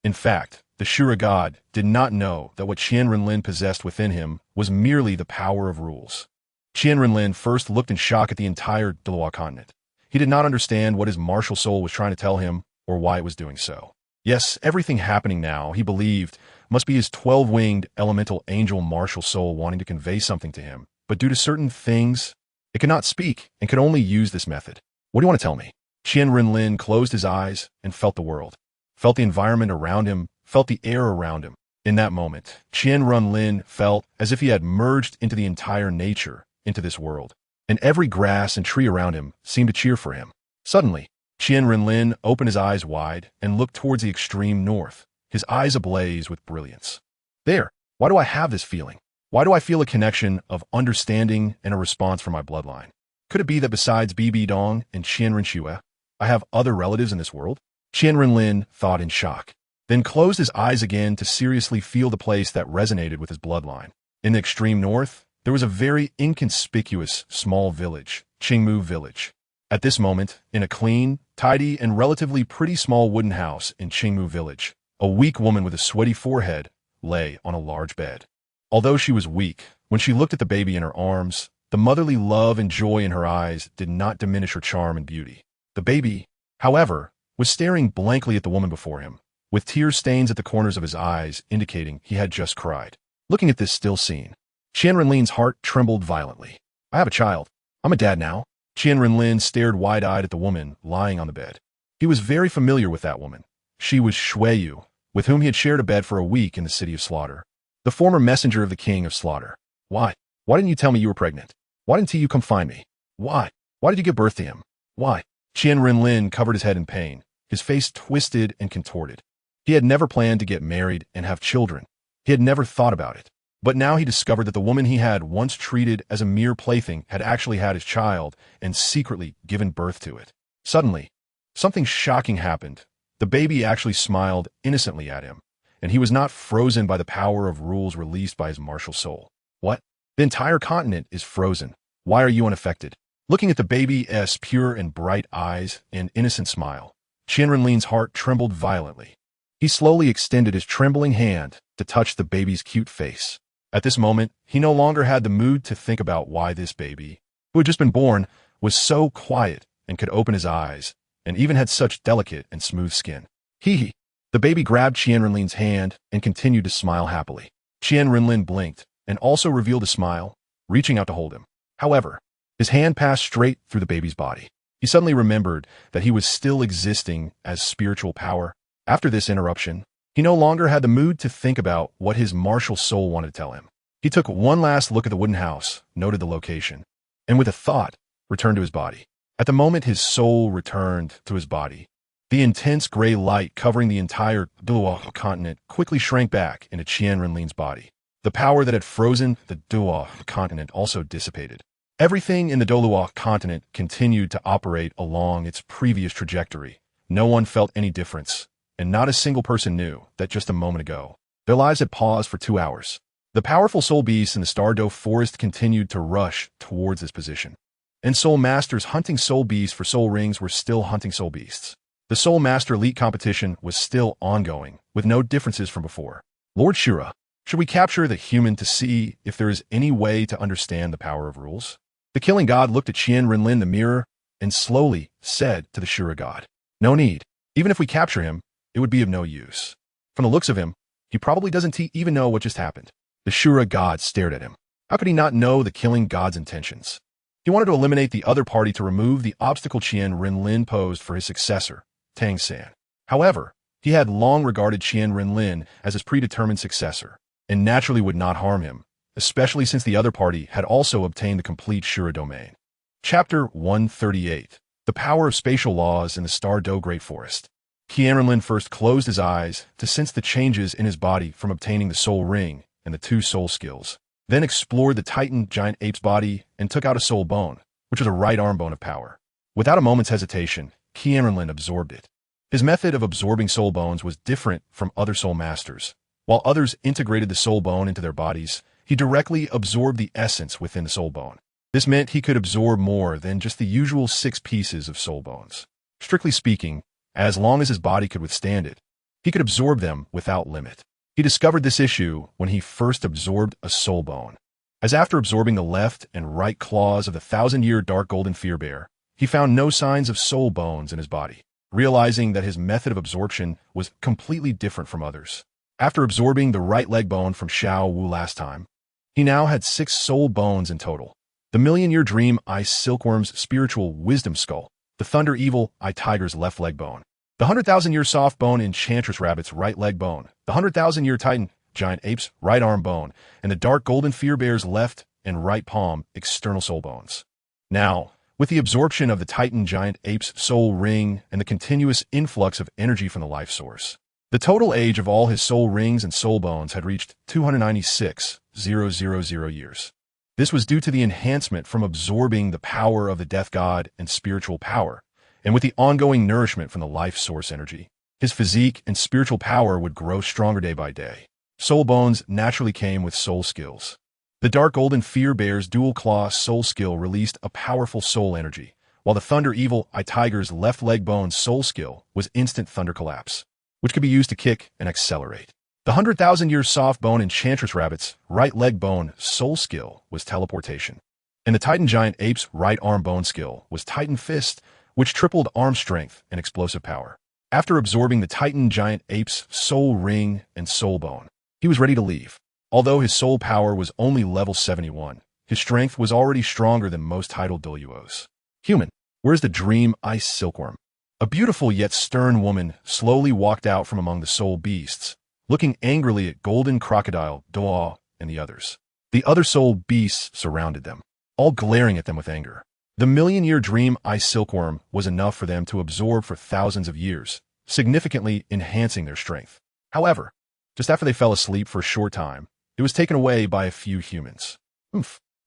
In fact, the Shura God did not know that what Qian Renlin possessed within him was merely the power of rules. Qian Renlin first looked in shock at the entire Douluo continent. He did not understand what his martial soul was trying to tell him or why it was doing so. Yes, everything happening now, he believed, must be his 12-winged elemental angel martial soul wanting to convey something to him. But due to certain things, it could not speak and could only use this method. What do you want to tell me? Qian Renlin closed his eyes and felt the world, felt the environment around him, felt the air around him. In that moment, Qian Renlin felt as if he had merged into the entire nature, into this world, and every grass and tree around him seemed to cheer for him. Suddenly, Qian Renlin opened his eyes wide and looked towards the extreme north, his eyes ablaze with brilliance. There, why do I have this feeling? Why do I feel a connection of understanding and a response from my bloodline? Could it be that besides Bibi Dong and QianRenlin, I have other relatives in this world? Qian Renlin thought in shock, then closed his eyes again to seriously feel the place that resonated with his bloodline. In the extreme north, there was a very inconspicuous small village, Qingmu Village. At this moment, in a clean, tidy, and relatively pretty small wooden house in Qingmu Village, a weak woman with a sweaty forehead lay on a large bed. Although she was weak, when she looked at the baby in her arms, the motherly love and joy in her eyes did not diminish her charm and beauty. The baby, however, was staring blankly at the woman before him, with tear stains at the corners of his eyes indicating he had just cried. Looking at this still scene, Qian Renlin's heart trembled violently. I have a child. I'm a dad now. Qian Renlin stared wide-eyed at the woman lying on the bed. He was very familiar with that woman. She was Shuiyu, with whom he had shared a bed for a week in the city of Slaughter. The former messenger of the king of Slaughter. Why? Why didn't you tell me you were pregnant? Why didn't you come find me? Why? Why did you give birth to him? Why? Qian Renlin covered his head in pain, his face twisted and contorted. He had never planned to get married and have children. He had never thought about it. But now he discovered that the woman he had once treated as a mere plaything had actually had his child and secretly given birth to it. Suddenly, something shocking happened. The baby actually smiled innocently at him, and he was not frozen by the power of rules released by his martial soul. What? The entire continent is frozen. Why are you unaffected? Looking at the baby's pure and bright eyes and innocent smile, Qian Renlin's heart trembled violently. He slowly extended his trembling hand to touch the baby's cute face. At this moment, he no longer had the mood to think about why this baby, who had just been born, was so quiet and could open his eyes, and even had such delicate and smooth skin. Hee. The baby grabbed Qian Renlin's hand and continued to smile happily. Qian Renlin blinked and also revealed a smile, reaching out to hold him. However, his hand passed straight through the baby's body. He suddenly remembered that he was still existing as spiritual power. After this interruption, he no longer had the mood to think about what his martial soul wanted to tell him. He took one last look at the wooden house, noted the location, and with a thought, returned to his body. At the moment his soul returned to his body, the intense gray light covering the entire Douluo continent quickly shrank back into Qian Renlin's body. The power that had frozen the Douluo continent also dissipated. Everything in the Douluo continent continued to operate along its previous trajectory. No one felt any difference, and not a single person knew that just a moment ago, their lives had paused for 2 hours. The powerful soul beasts in the Stardoe forest continued to rush towards this position. And soul masters hunting soul beasts for soul rings were still hunting soul beasts. The soul master elite competition was still ongoing, with no differences from before. Lord Shura, should we capture the human to see if there is any way to understand the power of rules? The killing god looked at Qian Renlin in the mirror and slowly said to the Shura god, no need. Even if we capture him, it would be of no use. From the looks of him, he probably doesn't even know what just happened. The Shura god stared at him. How could he not know the killing god's intentions? He wanted to eliminate the other party to remove the obstacle Qian Renlin posed for his successor, Tang San. However, he had long regarded Qian Renlin as his predetermined successor, and naturally would not harm him, especially since the other party had also obtained the complete Shura domain. Chapter 138. The Power of Spatial Laws in the Star Do Great Forest. QianRenlin first closed his eyes to sense the changes in his body from obtaining the soul ring and the 2 soul skills, then explored the Titan giant ape's body and took out a soul bone, which was a right arm bone of power. Without a moment's hesitation, QianRenlin absorbed it. His method of absorbing soul bones was different from other soul masters. While others integrated the soul bone into their bodies, he directly absorbed the essence within the soul bone. This meant he could absorb more than just the usual 6 pieces of soul bones. Strictly speaking, as long as his body could withstand it, he could absorb them without limit. He discovered this issue when he first absorbed a soul bone. As after absorbing the left and right claws of the 1,000-year dark golden fear bear, he found no signs of soul bones in his body, realizing that his method of absorption was completely different from others. After absorbing the right leg bone from Xiao Wu last time, he now had 6 soul bones in total. The million-year dream eye silkworm's spiritual wisdom skull, the thunder evil eye tiger's left leg bone, the 100,000-year soft bone enchantress rabbit's right leg bone, the 100,000-year titan giant ape's right arm bone, and the dark golden fear bear's left and right palm external soul bones. Now, with the absorption of the titan giant ape's soul ring and the continuous influx of energy from the life source, the total age of all his soul rings and soul bones had reached 296,000 years. This was due to the enhancement from absorbing the power of the death god and spiritual power, and with the ongoing nourishment from the life source energy. His physique and spiritual power would grow stronger day by day. Soul bones naturally came with soul skills. The dark golden fear bear's dual claw soul skill released a powerful soul energy, while the thunder evil eye tiger's left leg bone's soul skill was instant thunder collapse, which could be used to kick and accelerate. The 100,000-year soft bone enchantress rabbit's right leg bone soul skill was teleportation, and the titan giant ape's right arm bone skill was titan fist, which tripled arm strength and explosive power. After absorbing the titan giant ape's soul ring and soul bone, he was ready to leave. Although his soul power was only level 71, his strength was already stronger than most title Douluos. Human, where's the dream ice silkworm? A beautiful yet stern woman slowly walked out from among the soul beasts, looking angrily at golden crocodile Douluo and the others. The other soul beasts surrounded them, all glaring at them with anger. The million-year dream ice silkworm was enough for them to absorb for thousands of years, significantly enhancing their strength. However, just after they fell asleep for a short time, it was taken away by a few humans.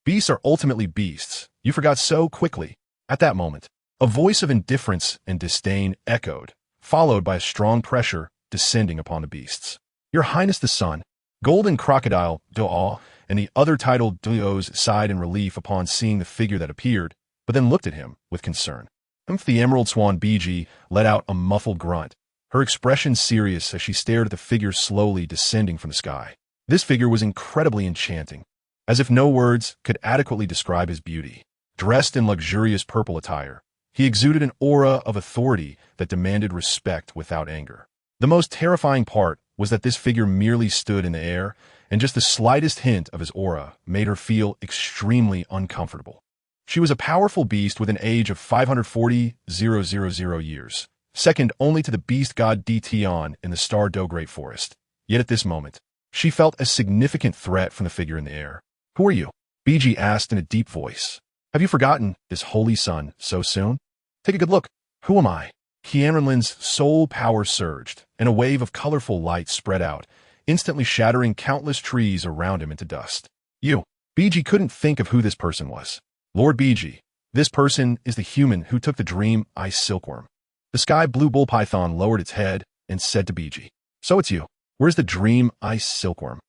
Beasts are ultimately beasts. You forgot so quickly. At that moment, a voice of indifference and disdain echoed, followed by a strong pressure descending upon the beasts. Your Highness the Son, Golden Crocodile Douluo and the other titled Douluos sighed in relief upon seeing the figure that appeared, but then looked at him with concern. The Emerald Swan Biji let out a muffled grunt, her expression serious as she stared at the figure slowly descending from the sky. This figure was incredibly enchanting, as if no words could adequately describe his beauty. Dressed in luxurious purple attire, he exuded an aura of authority that demanded respect without anger. The most terrifying part was that this figure merely stood in the air, and just the slightest hint of his aura made her feel extremely uncomfortable. She was a powerful beast with an age of 540,000 years, second only to the beast god Tion in the Star Do Great Forest. Yet at this moment, she felt a significant threat from the figure in the air. Who are you? Biji asked in a deep voice. Have you forgotten this holy sun so soon? Take a good look. Who am I? QianRenlin's soul power surged, and a wave of colorful light spread out, instantly shattering countless trees around him into dust. You. Biji couldn't think of who this person was. Lord Biji, this person is the human who took the dream ice silkworm. The sky blue bull python lowered its head and said to Biji, So it's you. Where's the dream ice silkworm?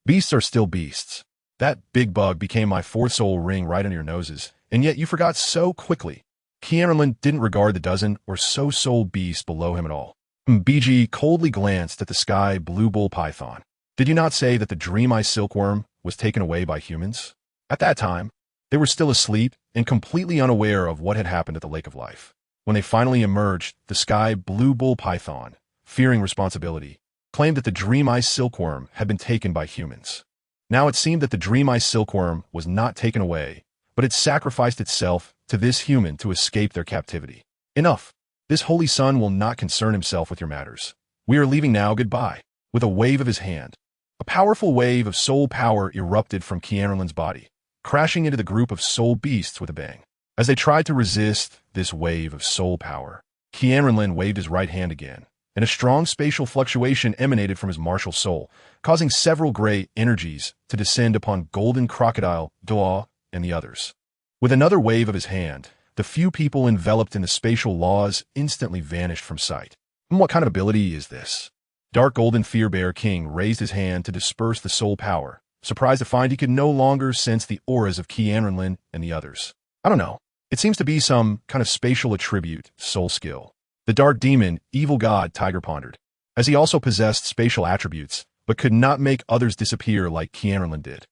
Beasts are still beasts. That big bug became my fourth soul ring right under your noses, and yet you forgot so quickly. QianRenlin didn't regard the dozen or so soul beasts below him at all. Biji coldly glanced at the sky blue bull python. Did you not say that the dream ice silkworm was taken away by humans? At that time, they were still asleep and completely unaware of what had happened at the Lake of Life. When they finally emerged, the sky blue bull python, fearing responsibility, claimed that the dream ice silkworm had been taken by humans. Now it seemed that the dream ice silkworm was not taken away, but it sacrificed itself to this human to escape their captivity. Enough. This holy son will not concern himself with your matters. We are leaving now, goodbye. With a wave of his hand, a powerful wave of soul power erupted from QianRenlin's body, crashing into the group of soul beasts with a bang. As they tried to resist this wave of soul power, Qian waved his right hand again, and a strong spatial fluctuation emanated from his martial soul, causing several gray energies to descend upon Golden Crocodile, Douluo, and the others. With another wave of his hand, the few people enveloped in the spatial laws instantly vanished from sight. What kind of ability is this? Dark Golden Fear Bear King raised his hand to disperse the soul power, surprised to find he could no longer sense the auras of Qian and the others. I don't know. It seems to be some kind of spatial attribute, soul skill. The Dark Demon, Evil God Tiger pondered, as he also possessed spatial attributes, but could not make others disappear like Qian did.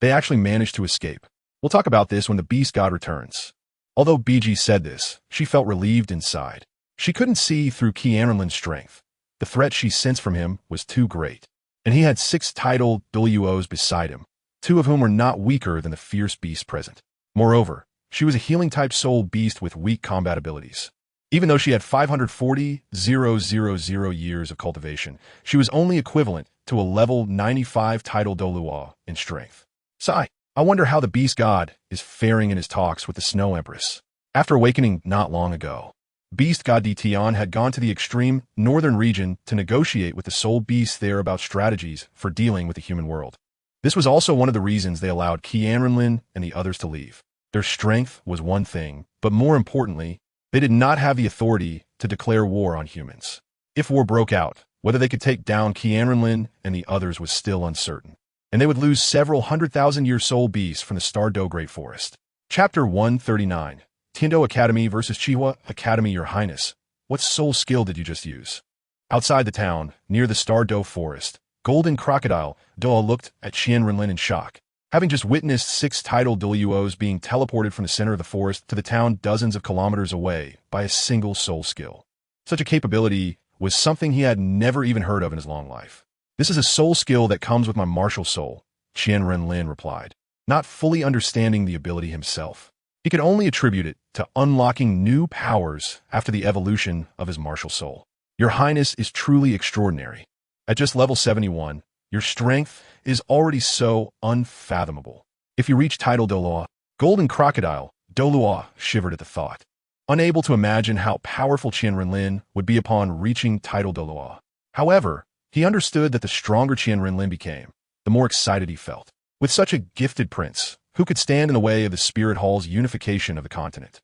They actually managed to escape. We'll talk about this when the Beast God returns. Although BG said this, she felt relieved inside. She couldn't see through Qian strength. The threat she sensed from him was too great, and he had 6 titled Douluos beside him, 2 of whom were not weaker than the fierce beast present. Moreover, she was a healing-type soul beast with weak combat abilities. Even though she had 540,000 years of cultivation, she was only equivalent to a level 95 titled Douluo in strength. Sigh. I wonder how the Beast God is faring in his talks with the Snow Empress. After awakening not long ago, Beast God Tian had gone to the extreme northern region to negotiate with the soul beasts there about strategies for dealing with the human world. This was also one of the reasons they allowed Qian and the others to leave. Their strength was one thing, but more importantly, they did not have the authority to declare war on humans. If war broke out, whether they could take down Qian and the others was still uncertain, and they would lose several 100,000-year soul beasts from the Stardo Great Forest. Chapter 139. Tindo Academy versus Chihua Academy. Your Highness, what soul skill did you just use? Outside the town, near the Stardo Forest, Golden Crocodile, Doa looked at Qian Renlin in shock. Having just witnessed 6 titled Douluos being teleported from the center of the forest to the town dozens of kilometers away by a single soul skill. Such a capability was something he had never even heard of in his long life. This is a soul skill that comes with my martial soul, Qian Renlin replied, not fully understanding the ability himself. He could only attribute it to unlocking new powers after the evolution of his martial soul. Your Highness is truly extraordinary. At just level 71, your strength is already so unfathomable. If you reach title Douluo, Golden Crocodile, Douluo shivered at the thought, unable to imagine how powerful Qian Renlin would be upon reaching title Douluo. However, he understood that the stronger Qian Renlin became, the more excited he felt. With such a gifted prince, who could stand in the way of the Spirit Hall's unification of the continent?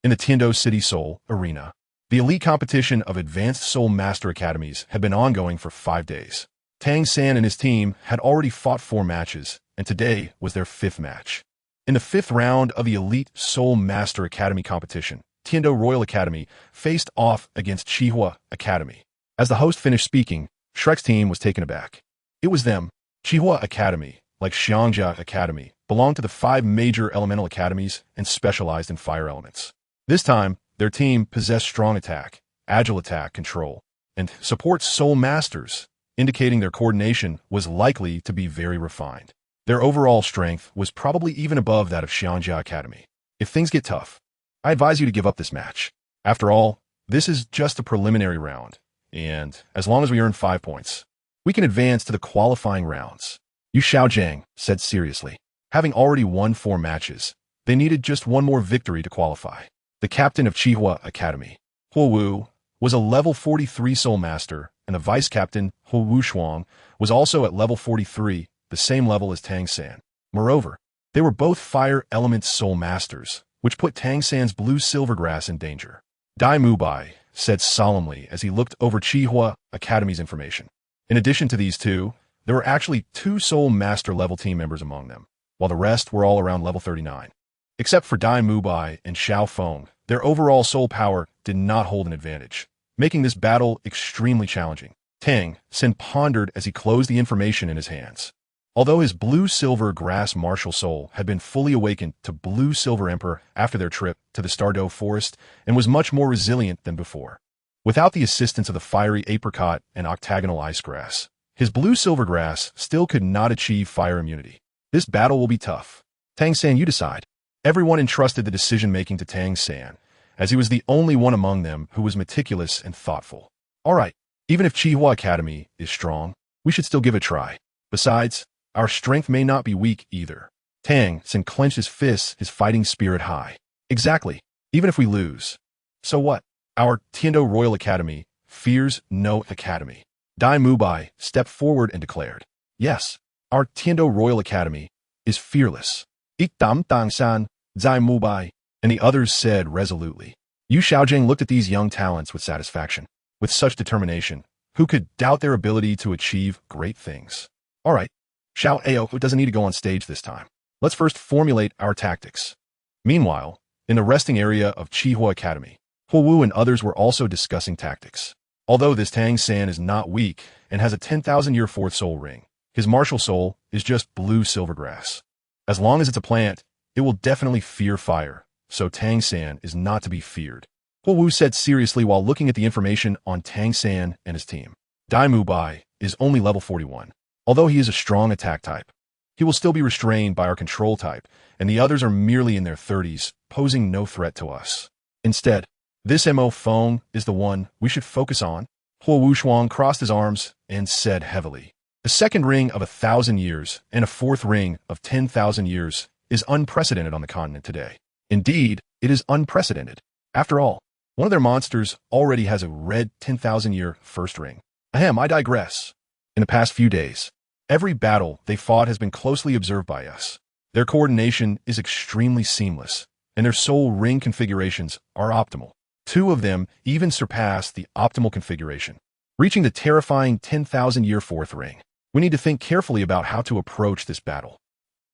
In the Tindo City Soul Arena, the elite competition of Advanced Soul Master Academies had been ongoing for 5 days. Tang San and his team had already fought 4 matches, and today was their 5th match. In the 5th round of the Elite Soul Master Academy competition, Tindo Royal Academy faced off against Chihua Academy. As the host finished speaking, Shrek's team was taken aback. It was them. Chihua Academy, like Xiangjia Academy, belonged to the 5 major elemental academies and specialized in fire elements. This time, their team possessed strong attack, agile attack control, and support soul masters, indicating their coordination was likely to be very refined. Their overall strength was probably even above that of Xiangjia Academy. If things get tough, I advise you to give up this match. After all, this is just a preliminary round, and as long as we earn 5 points, we can advance to the qualifying rounds. Yu Xiaojiang said seriously. Having already won 4 matches, they needed just 1 more victory to qualify. The captain of Chihua Academy, Huo Wu, was a level 43 soul master, and the vice captain, Huo Wushuang, was also at level 43, the same level as Tang San. Moreover, they were both fire element soul masters, which put Tang San's blue silvergrass in danger. Dai Mubai said solemnly as he looked over Chihua Academy's information. In addition to these 2, there were actually 2 soul master level team members among them, while the rest were all around level 39. Except for Dai Mubai and Xiao Feng, their overall soul power did not hold an advantage, making this battle extremely challenging. Tang San pondered as he closed the information in his hands. Although his blue-silver grass martial soul had been fully awakened to blue-silver emperor after their trip to the Stardo Forest and was much more resilient than before. Without the assistance of the fiery apricot and octagonal ice grass, His blue silvergrass still could not achieve fire immunity. This battle will be tough. Tang San, you decide. Everyone entrusted the decision-making to Tang San, as he was the only one among them who was meticulous and thoughtful. All right, even if Qihua Academy is strong, we should still give it a try. Besides, our strength may not be weak either. Tang San clenched his fists, his fighting spirit high. Exactly, even if we lose. So what? Our Tiando Royal Academy fears no academy. Dai Mubai stepped forward and declared, yes, our Tiando Royal Academy is fearless. Ikdam Tang San, Zai Mubai, and the others said resolutely. Yu Xiaojing looked at these young talents with satisfaction. With such determination, who could doubt their ability to achieve great things? All right, Xiao Ao doesn't need to go on stage this time. Let's first formulate our tactics. Meanwhile, in the resting area of Qihua Academy, Huo Wu and others were also discussing tactics. Although this Tang San is not weak and has a 10,000-year fourth soul ring, his martial soul is just blue silvergrass. As long as it's a plant, it will definitely fear fire, so Tang San is not to be feared. Huo Wu said seriously while looking at the information on Tang San and his team. Dai Mubai is only level 41. Although he is a strong attack type, he will still be restrained by our control type, and the others are merely in their 30s, posing no threat to us. Instead, this Mo Feng is the one we should focus on. Huo Wushuang crossed his arms and said heavily, the second ring of 1,000 years and a fourth ring of 10,000 years is unprecedented on the continent today. Indeed, it is unprecedented. After all, one of their monsters already has a red 10,000-year first ring. Ahem, I digress. In the past few days, every battle they fought has been closely observed by us. Their coordination is extremely seamless, and their soul ring configurations are optimal. Two of them even surpass the optimal configuration, reaching the terrifying 10,000-year fourth ring. We need to think carefully about how to approach this battle.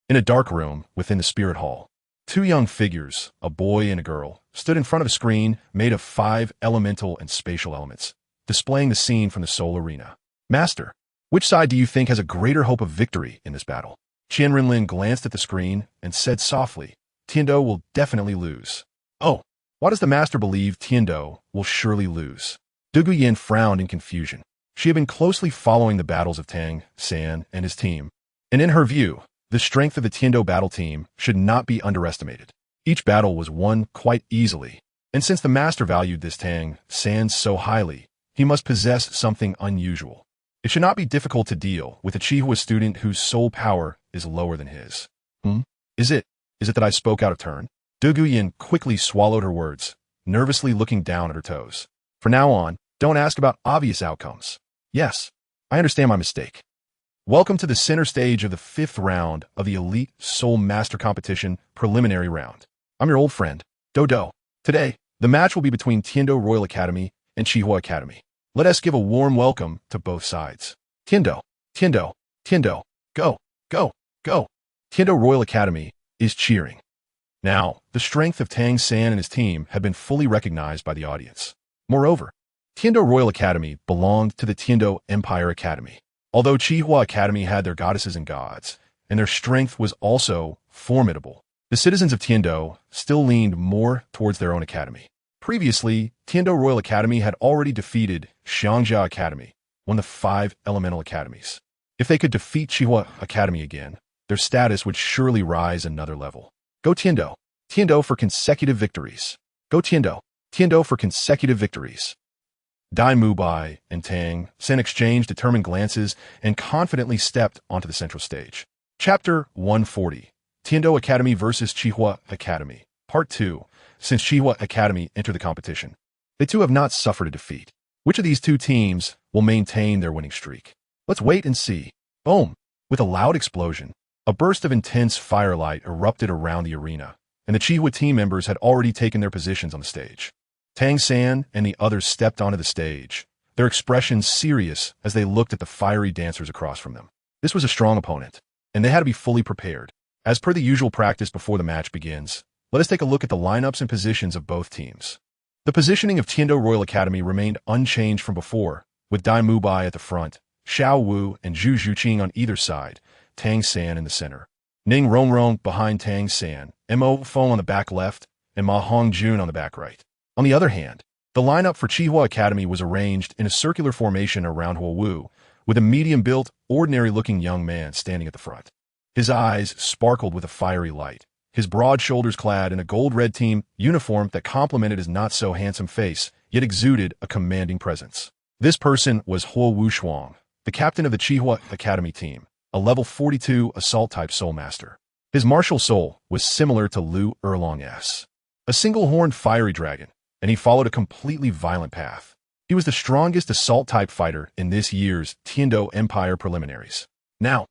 In a dark room within the spirit hall, two young figures, a boy and a girl, stood in front of a screen made of 5 elemental and spatial elements, displaying the scene from the soul arena. Master, which side do you think has a greater hope of victory in this battle? Qian Renlin glanced at the screen and said softly, Tiando will definitely lose. Oh, why does the master believe Tiando will surely lose? Du Guyan frowned in confusion. She had been closely following the battles of Tang San and his team, and in her view, the strength of the Tiando battle team should not be underestimated. Each battle was won quite easily, and since the master valued this Tang San so highly, he must possess something unusual. It should not be difficult to deal with a Qihua student whose soul power is lower than his. Is it that I spoke out of turn? Du Guyan quickly swallowed her words, nervously looking down at her toes. For now on, don't ask about obvious outcomes. Yes, I understand my mistake. Welcome to the center stage of the 5th round of the Elite Soul Master Competition preliminary round. I'm your old friend, Dodo. Today, the match will be between Tiando Royal Academy and Qihua Academy. Let us give a warm welcome to both sides. Tiando, Tiando, Tiando, go, go, go. Tiando Royal Academy is cheering. Now, the strength of Tang San and his team had been fully recognized by the audience. Moreover, Tiando Royal Academy belonged to the Tiando Empire Academy. Although Qihua Academy had their goddesses and gods, and their strength was also formidable, the citizens of Tiando still leaned more towards their own academy. Previously, Tiando Royal Academy had already defeated Xiangjia Academy, one of the 5 elemental academies. If they could defeat Qihua Academy again, their status would surely rise another level. Go Tiando! Tiando for consecutive victories! Go Tiando! Tiando for consecutive victories! Dai Mubai and Tang San exchanged determined glances and confidently stepped onto the central stage. Chapter 140, Tiando Academy vs. Qihua Academy, Part 2. Since Qihua Academy entered the competition, they too have not suffered a defeat. Which of these two teams will maintain their winning streak? Let's wait and see. Boom! With a loud explosion, a burst of intense firelight erupted around the arena, and the Qihua team members had already taken their positions on the stage. Tang San and the others stepped onto the stage, their expressions serious as they looked at the fiery dancers across from them. This was a strong opponent, and they had to be fully prepared. As per the usual practice before the match begins, let us take a look at the lineups and positions of both teams. The positioning of Tiando Royal Academy remained unchanged from before, with Dai Mubai at the front, Xiao Wu and Zhu Zhuqing on either side, Tang San in the center, Ning Rongrong behind Tang San, Mo Feng on the back left, and Ma Hongjun on the back right. On the other hand, the lineup for Qihua Academy was arranged in a circular formation around Huo Wu, with a medium-built, ordinary-looking young man standing at the front. His eyes sparkled with a fiery light, his broad shoulders clad in a gold-red team uniform that complemented his not-so-handsome face, yet exuded a commanding presence. This person was Huo Wushuang, the captain of the Qihua Academy team, a level 42 assault-type soul master. His martial soul was similar to Lu Erlong's, a single-horned fiery dragon, and he followed a completely violent path. He was the strongest assault-type fighter in this year's Tiando Empire preliminaries. Now,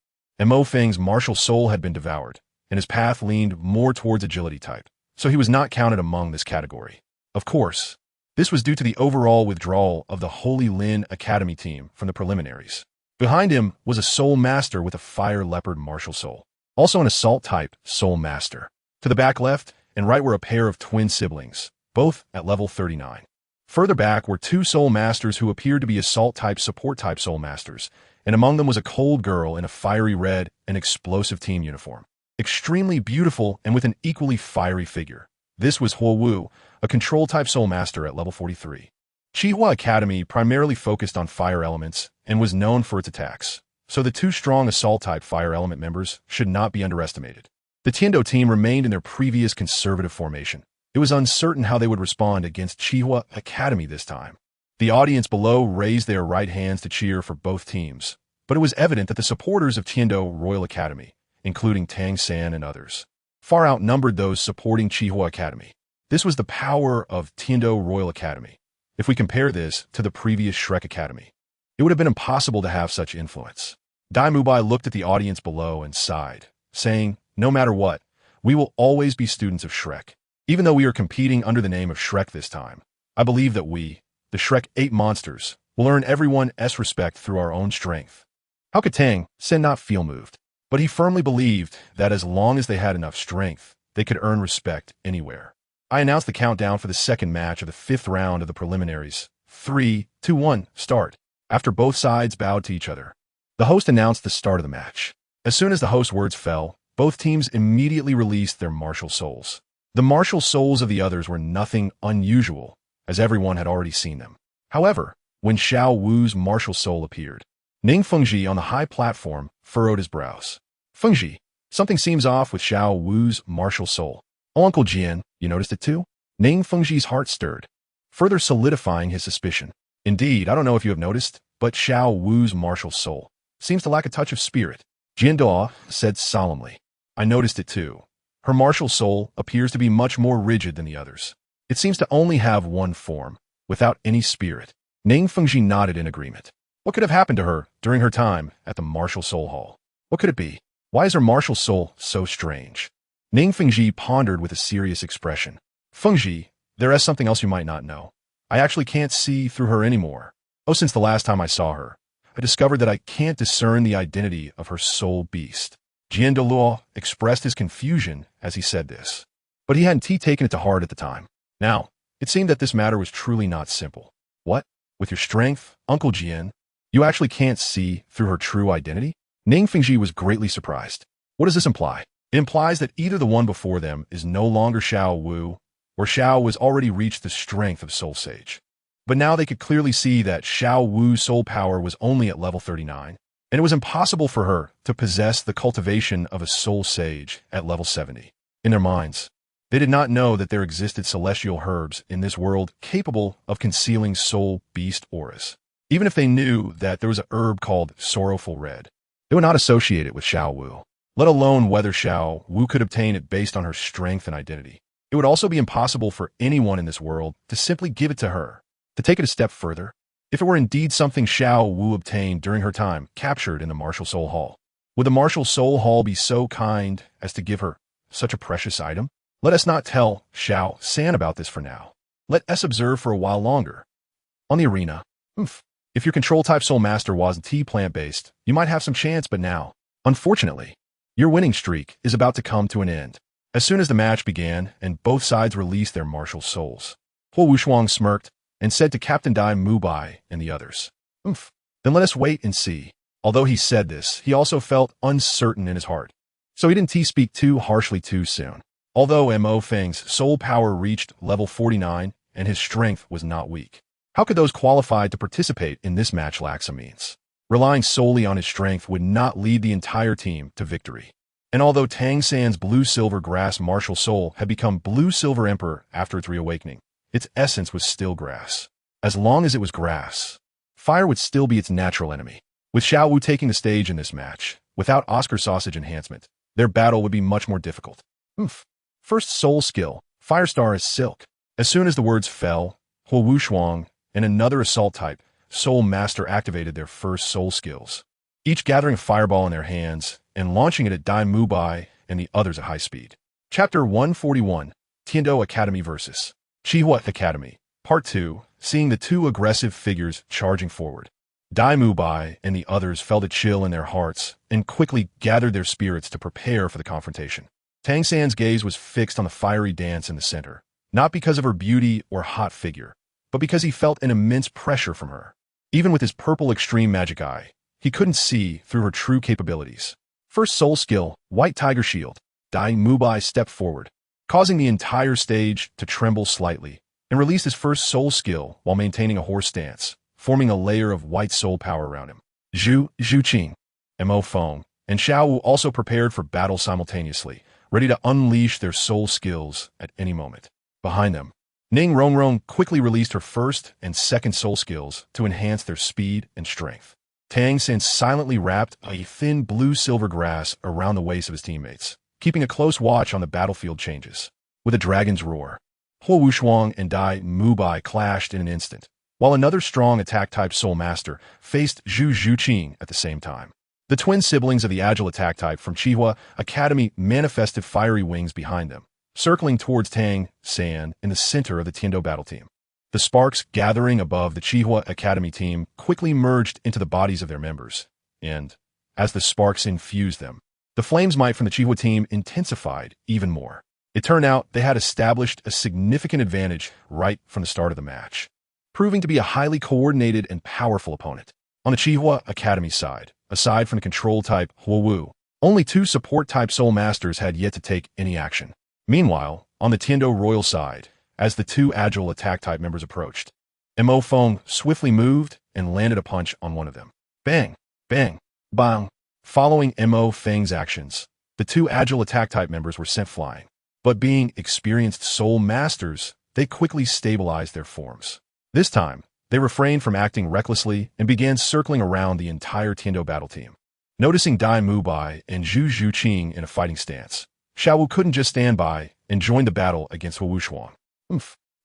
Mo Feng's martial soul had been devoured, and his path leaned more towards agility type, so he was not counted among this category. Of course, this was due to the overall withdrawal of the Holy Lin Academy team from the preliminaries. Behind him was a soul master with a fire leopard martial soul, also an assault-type soul master. To the back left and right were a pair of twin siblings, both at level 39. Further back were two soul masters who appeared to be assault-type support-type soul masters, and among them was a cold girl in a fiery red and explosive team uniform. Extremely beautiful and with an equally fiery figure. This was Huo Wu, a control-type soul master at level 43. Qihua Academy primarily focused on fire elements and was known for its attacks, so the two strong assault-type fire element members should not be underestimated. The Tiando team remained in their previous conservative formation. It was uncertain how they would respond against Qihua Academy this time. The audience below raised their right hands to cheer for both teams, but it was evident that the supporters of Tiando Royal Academy, including Tang San and others, far outnumbered those supporting Qihua Academy. This was the power of Tiando Royal Academy. If we compare this to the previous Shrek Academy, it would have been impossible to have such influence. Dai Mubai looked at the audience below and sighed, saying, "No matter what, we will always be students of Shrek. Even though we are competing under the name of Shrek this time, I believe that we, the Shrek 8 monsters, will earn everyone's respect through our own strength." How could Tang San not feel moved? But he firmly believed that as long as they had enough strength, they could earn respect anywhere. I announced the countdown for the second match of the 5th round of the preliminaries. 3, 2, 1, start. After both sides bowed to each other, the host announced the start of the match. As soon as the host's words fell, both teams immediately released their martial souls. The martial souls of the others were nothing unusual, as everyone had already seen them. However, when Xiao Wu's martial soul appeared, Ning Fengji on the high platform furrowed his brows. "Fengji, something seems off with Xiao Wu's martial soul." "Oh, Uncle Jian, you noticed it too?" Ning Fengji's heart stirred, further solidifying his suspicion. "Indeed, I don't know if you have noticed, but Xiao Wu's martial soul seems to lack a touch of spirit," Jian Duo said solemnly. "I noticed it too. Her martial soul appears to be much more rigid than the others. It seems to only have one form, without any spirit." Ning Fengji nodded in agreement. What could have happened to her during her time at the Martial Soul Hall? What could it be? Why is her martial soul so strange? Ning Fengji pondered with a serious expression. "Fengji, there is something else you might not know. I actually can't see through her anymore. Oh, since the last time I saw her, I discovered that I can't discern the identity of her soul beast." Jian Douluo expressed his confusion as he said this, but he hadn't taken it to heart at the time. Now, it seemed that this matter was truly not simple. "What? With your strength, Uncle Jian, you actually can't see through her true identity?" Ning Fengji was greatly surprised. What does this imply? It implies that either the one before them is no longer Xiao Wu, or Xiao was already reached the strength of Soul Sage. But now they could clearly see that Xiao Wu's soul power was only at level 39. And it was impossible for her to possess the cultivation of a soul sage at level 70. In their minds, they did not know that there existed celestial herbs in this world capable of concealing soul beast auras. Even if they knew that there was a herb called Sorrowful Red, they would not associate it with Xiao Wu, let alone whether Xiao Wu could obtain it based on her strength and identity. It would also be impossible for anyone in this world to simply give it to her. To take it a step further, if it were indeed something Xiao Wu obtained during her time captured in the Martial Soul Hall, would the Martial Soul Hall be so kind as to give her such a precious item? Let us not tell Xiao San about this for now. Let us observe for a while longer. On the arena, if your control-type Soul Master wasn't plant-based, you might have some chance, but now, unfortunately, your winning streak is about to come to an end. As soon as the match began and both sides released their martial souls, Huo Wushuang smirked and said to Captain Dai Mubai and the others, "Then let us wait and see." Although he said this, he also felt uncertain in his heart, so he didn't speak too harshly too soon. Although Mo Feng's soul power reached level 49 and his strength was not weak, how could those qualified to participate in this match lack some means? Relying solely on his strength would not lead the entire team to victory. And although Tang San's blue-silver grass martial soul had become blue-silver emperor after its reawakening, its essence was still grass. As long as it was grass, fire would still be its natural enemy. With Xiao Wu taking the stage in this match, without Oscar Sausage enhancement, their battle would be much more difficult. First soul skill, Firestar is Silk. As soon as the words fell, Huo Wushuang and another assault type, Soul Master activated their first soul skills, each gathering a fireball in their hands and launching it at Dai Mubai and the others at high speed. Chapter 141, Tiando Academy vs. Qihua Academy, Part 2, seeing the two aggressive figures charging forward. Dai Mubai and the others felt a chill in their hearts and quickly gathered their spirits to prepare for the confrontation. Tang San's gaze was fixed on the fiery dance in the center, not because of her beauty or hot figure, but because he felt an immense pressure from her. Even with his purple extreme magic eye, he couldn't see through her true capabilities. First soul skill, White Tiger Shield. Dai Mubai stepped forward, causing the entire stage to tremble slightly, and released his first soul skill while maintaining a horse stance, forming a layer of white soul power around him. Zhu Qing, Mo Feng, and Xiao Wu also prepared for battle simultaneously, ready to unleash their soul skills at any moment. Behind them, Ning Rongrong quickly released her first and second soul skills to enhance their speed and strength. Tang San silently wrapped a thin blue-silver grass around the waist of his teammates, keeping a close watch on the battlefield changes. With a dragon's roar, Huo Wushuang and Dai Mubai clashed in an instant, while another strong attack-type Soul Master faced Zhu Qing at the same time. The twin siblings of the agile attack type from Qihua Academy manifested fiery wings behind them, circling towards Tang San in the center of the Tiando battle team. The sparks gathering above the Qihua Academy team quickly merged into the bodies of their members, and, as the sparks infused them, the flames might from the Qihua team intensified even more. It turned out they had established a significant advantage right from the start of the match, proving to be a highly coordinated and powerful opponent. On the Qihua Academy side, aside from the control-type Huo Wu, only two support-type Soul Masters had yet to take any action. Meanwhile, on the Tiando Royal side, as the two agile attack-type members approached, Mo Feng swiftly moved and landed a punch on one of them. Bang! Bang! Bang! Following Mo Feng's actions, the two agile attack-type members were sent flying. But being experienced Soul Masters, they quickly stabilized their forms. This time, they refrained from acting recklessly and began circling around the entire Tiando battle team. Noticing Dai Mubai and Zhu Qing in a fighting stance, Xiao Wu couldn't just stand by and join the battle against Huo Wushuang.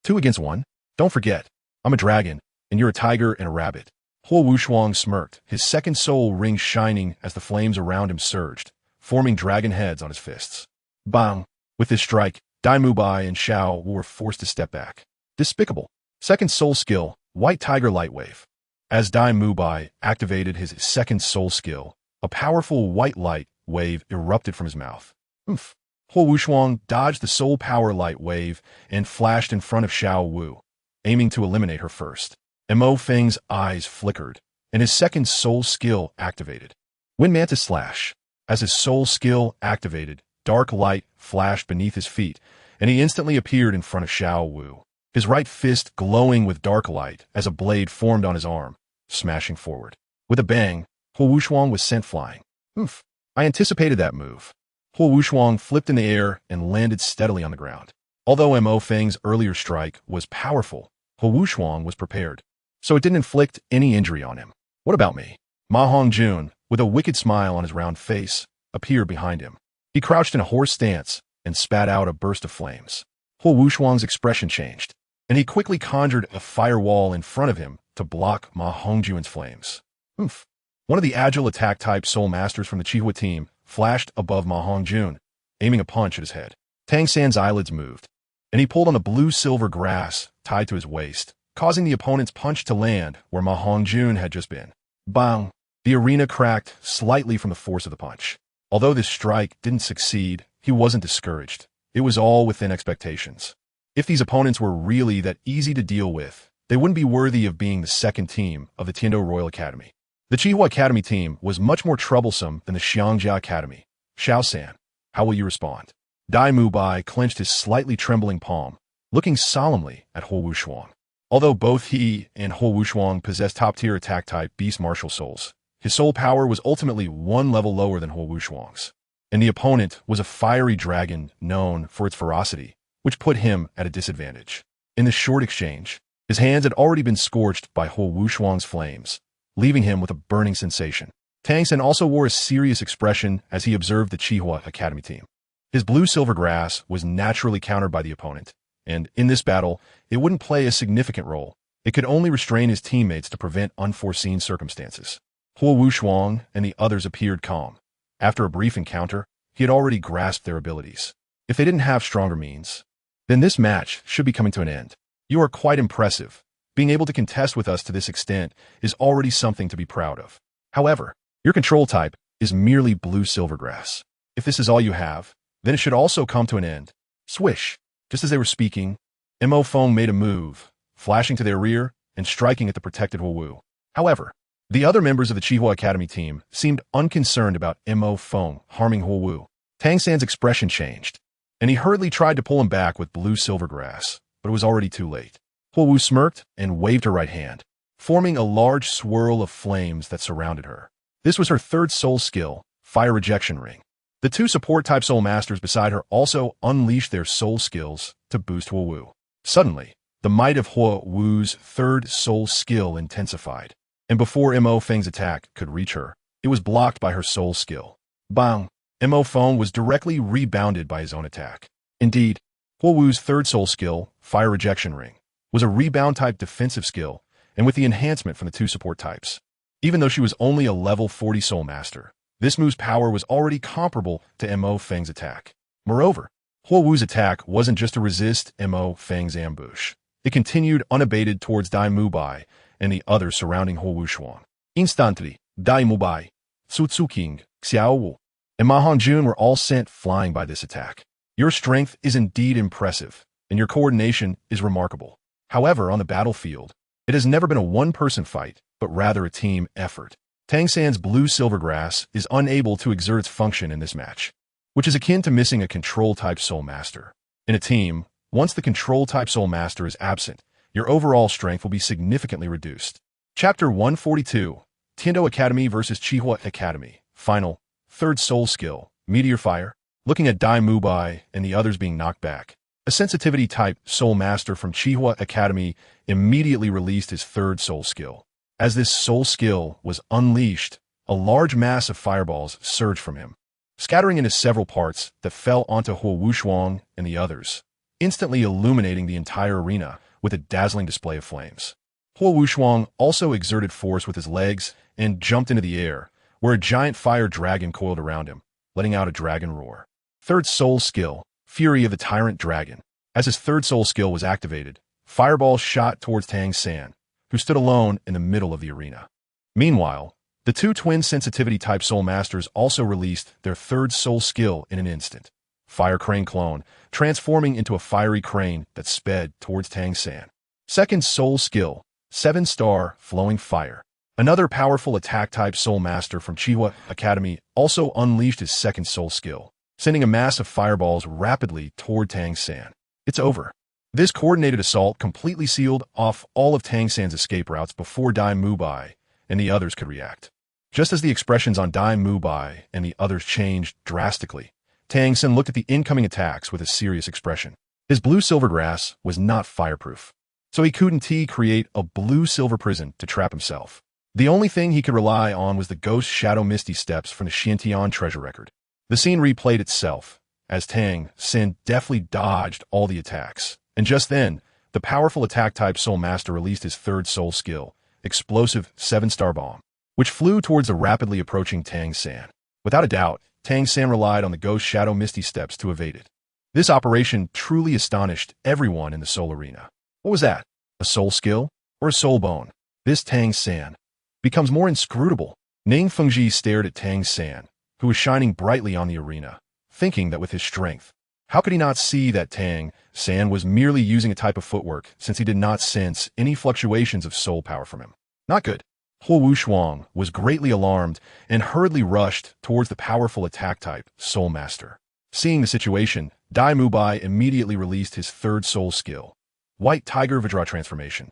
2 against 1? Don't forget, I'm a dragon, and you're a tiger and a rabbit. Huo Wushuang smirked, his second soul ring shining as the flames around him surged, forming dragon heads on his fists. Bang! With this strike, Dai Mubai and Xiao Wu were forced to step back. Despicable. Second soul skill, White Tiger Light Wave. As Dai Mubai activated his second soul skill, a powerful white light wave erupted from his mouth. Huo Wushuang dodged the soul power light wave and flashed in front of Xiao Wu, aiming to eliminate her first. Mo Feng's eyes flickered, and his second soul skill activated. Wind Mantis Slash. As his soul skill activated, dark light flashed beneath his feet, and he instantly appeared in front of Xiao Wu, his right fist glowing with dark light as a blade formed on his arm, smashing forward. With a bang, Huo Wushuang was sent flying. I anticipated that move. Huo Wushuang flipped in the air and landed steadily on the ground. Although Mo Feng's earlier strike was powerful, Huo Wushuang was prepared, so it didn't inflict any injury on him. What about me? Ma Hongjun, with a wicked smile on his round face, appeared behind him. He crouched in a horse stance and spat out a burst of flames. Huo Wushuang's expression changed, and he quickly conjured a firewall in front of him to block Ma Hongjun's flames. One of the agile attack-type Soul Masters from the Qihua team flashed above Ma Hongjun, aiming a punch at his head. Tang San's eyelids moved, and he pulled on the blue-silver grass tied to his waist, causing the opponent's punch to land where Ma Hongjun had just been. Bang! The arena cracked slightly from the force of the punch. Although this strike didn't succeed, he wasn't discouraged. It was all within expectations. If these opponents were really that easy to deal with, they wouldn't be worthy of being the second team of the Tiando Royal Academy. The Qihua Academy team was much more troublesome than the Xiangjia Academy. Xiao San, how will you respond? Dai Mubai clenched his slightly trembling palm, looking solemnly at Huo Wushuang. Although both he and Huo Wushuang possessed top-tier attack-type beast martial souls, His soul power was ultimately one level lower than Huo Wushuang's, and the opponent was a fiery dragon known for its ferocity, which put him at a disadvantage. In this short exchange, his hands had already been scorched by Huo Wushuang's flames, leaving him with a burning sensation. Tang San also wore a serious expression as he observed the Qihua Academy team. His blue-silver grass was naturally countered by the opponent, and in this battle, it wouldn't play a significant role. It could only restrain his teammates to prevent unforeseen circumstances. Huo Wushuang and the others appeared calm. After a brief encounter, he had already grasped their abilities. If they didn't have stronger means, then this match should be coming to an end. You are quite impressive. Being able to contest with us to this extent is already something to be proud of. However, your control type is merely blue-silver grass. If this is all you have, then it should also come to an end. Swish! Just as they were speaking, Mo Feng made a move, flashing to their rear and striking at the protected Huo Wu. However, the other members of the Qihua Academy team seemed unconcerned about Mo Feng harming Huo Wu. Tang San's expression changed, and he hurriedly tried to pull him back with blue-silver grass, but it was already too late. Huo Wu smirked and waved her right hand, forming a large swirl of flames that surrounded her. This was her third soul skill, Fire Rejection Ring. The two support-type soul masters beside her also unleashed their soul skills to boost Huo Wu. Suddenly, the might of Huo Wu's third soul skill intensified, and before Mo Feng's attack could reach her, it was blocked by her soul skill. Bang! Mo Feng was directly rebounded by his own attack. Indeed, Huo Wu's third soul skill, Fire Rejection Ring, was a rebound-type defensive skill, and with the enhancement from the two support types. Even though she was only a level 40 soul master, this move's power was already comparable to Mo Feng's attack. Moreover, Huo Wu's attack wasn't just to resist Mo Feng's ambush. It continued unabated towards Dai Mubai and the others surrounding Huo Wushuang. Instantly, Dai Mubai, Su Tsuking, Xiao Wu, and Ma Hongjun were all sent flying by this attack. Your strength is indeed impressive, and your coordination is remarkable. However, on the battlefield, it has never been a one-person fight, but rather a team effort. Tang San's blue-silver grass is unable to exert its function in this match, which is akin to missing a control-type soul master. In a team, once the control-type soul master is absent, your overall strength will be significantly reduced. Chapter 142, Tiando Academy vs. Qihua Academy. Final, third soul skill, Meteor Fire. Looking at Dai Mubai and the others being knocked back, a sensitivity-type soul master from Qihua Academy immediately released his third soul skill. As this soul skill was unleashed, a large mass of fireballs surged from him, scattering into several parts that fell onto Huo Wushuang and the others, instantly illuminating the entire arena with a dazzling display of flames. Huo Wushuang also exerted force with his legs and jumped into the air, where a giant fire dragon coiled around him, letting out a dragon roar. Third soul skill, Fury of the Tyrant Dragon. As his third soul skill was activated, fireballs shot towards Tang San, who stood alone in the middle of the arena. Meanwhile, the two twin sensitivity-type soul masters also released their third soul skill in an instant. Fire Crane Clone, transforming into a fiery crane that sped towards Tang San. Second soul skill, 7-star Flowing Fire. Another powerful attack-type soul master from Qihua Academy also unleashed his second soul skill, sending a mass of fireballs rapidly toward Tang San. It's over. This coordinated assault completely sealed off all of Tang San's escape routes before Dai Mubai and the others could react. Just as the expressions on Dai Mubai and the others changed drastically, Tang San looked at the incoming attacks with a serious expression. His blue-silver grass was not fireproof, so he couldn't create a blue-silver prison to trap himself. The only thing he could rely on was the Ghost Shadow Misty Steps from the Xiantian treasure record. The scene replayed itself, as Tang San deftly dodged all the attacks. And just then, the powerful attack-type soul master released his third soul skill, Explosive 7-star Bomb, which flew towards the rapidly approaching Tang San. Without a doubt, Tang San relied on the Ghost Shadow Misty Steps to evade it. This operation truly astonished everyone in the soul arena. What was that? A soul skill? Or a soul bone? This Tang San becomes more inscrutable. Ning Fengji stared at Tang San, who was shining brightly on the arena, thinking that with his strength, how could he not see that Tang San was merely using a type of footwork since he did not sense any fluctuations of soul power from him? Not good. Huo Wushuang was greatly alarmed and hurriedly rushed towards the powerful attack-type soul master. Seeing the situation, Dai Mubai immediately released his third soul skill, White Tiger Vajra Transformation,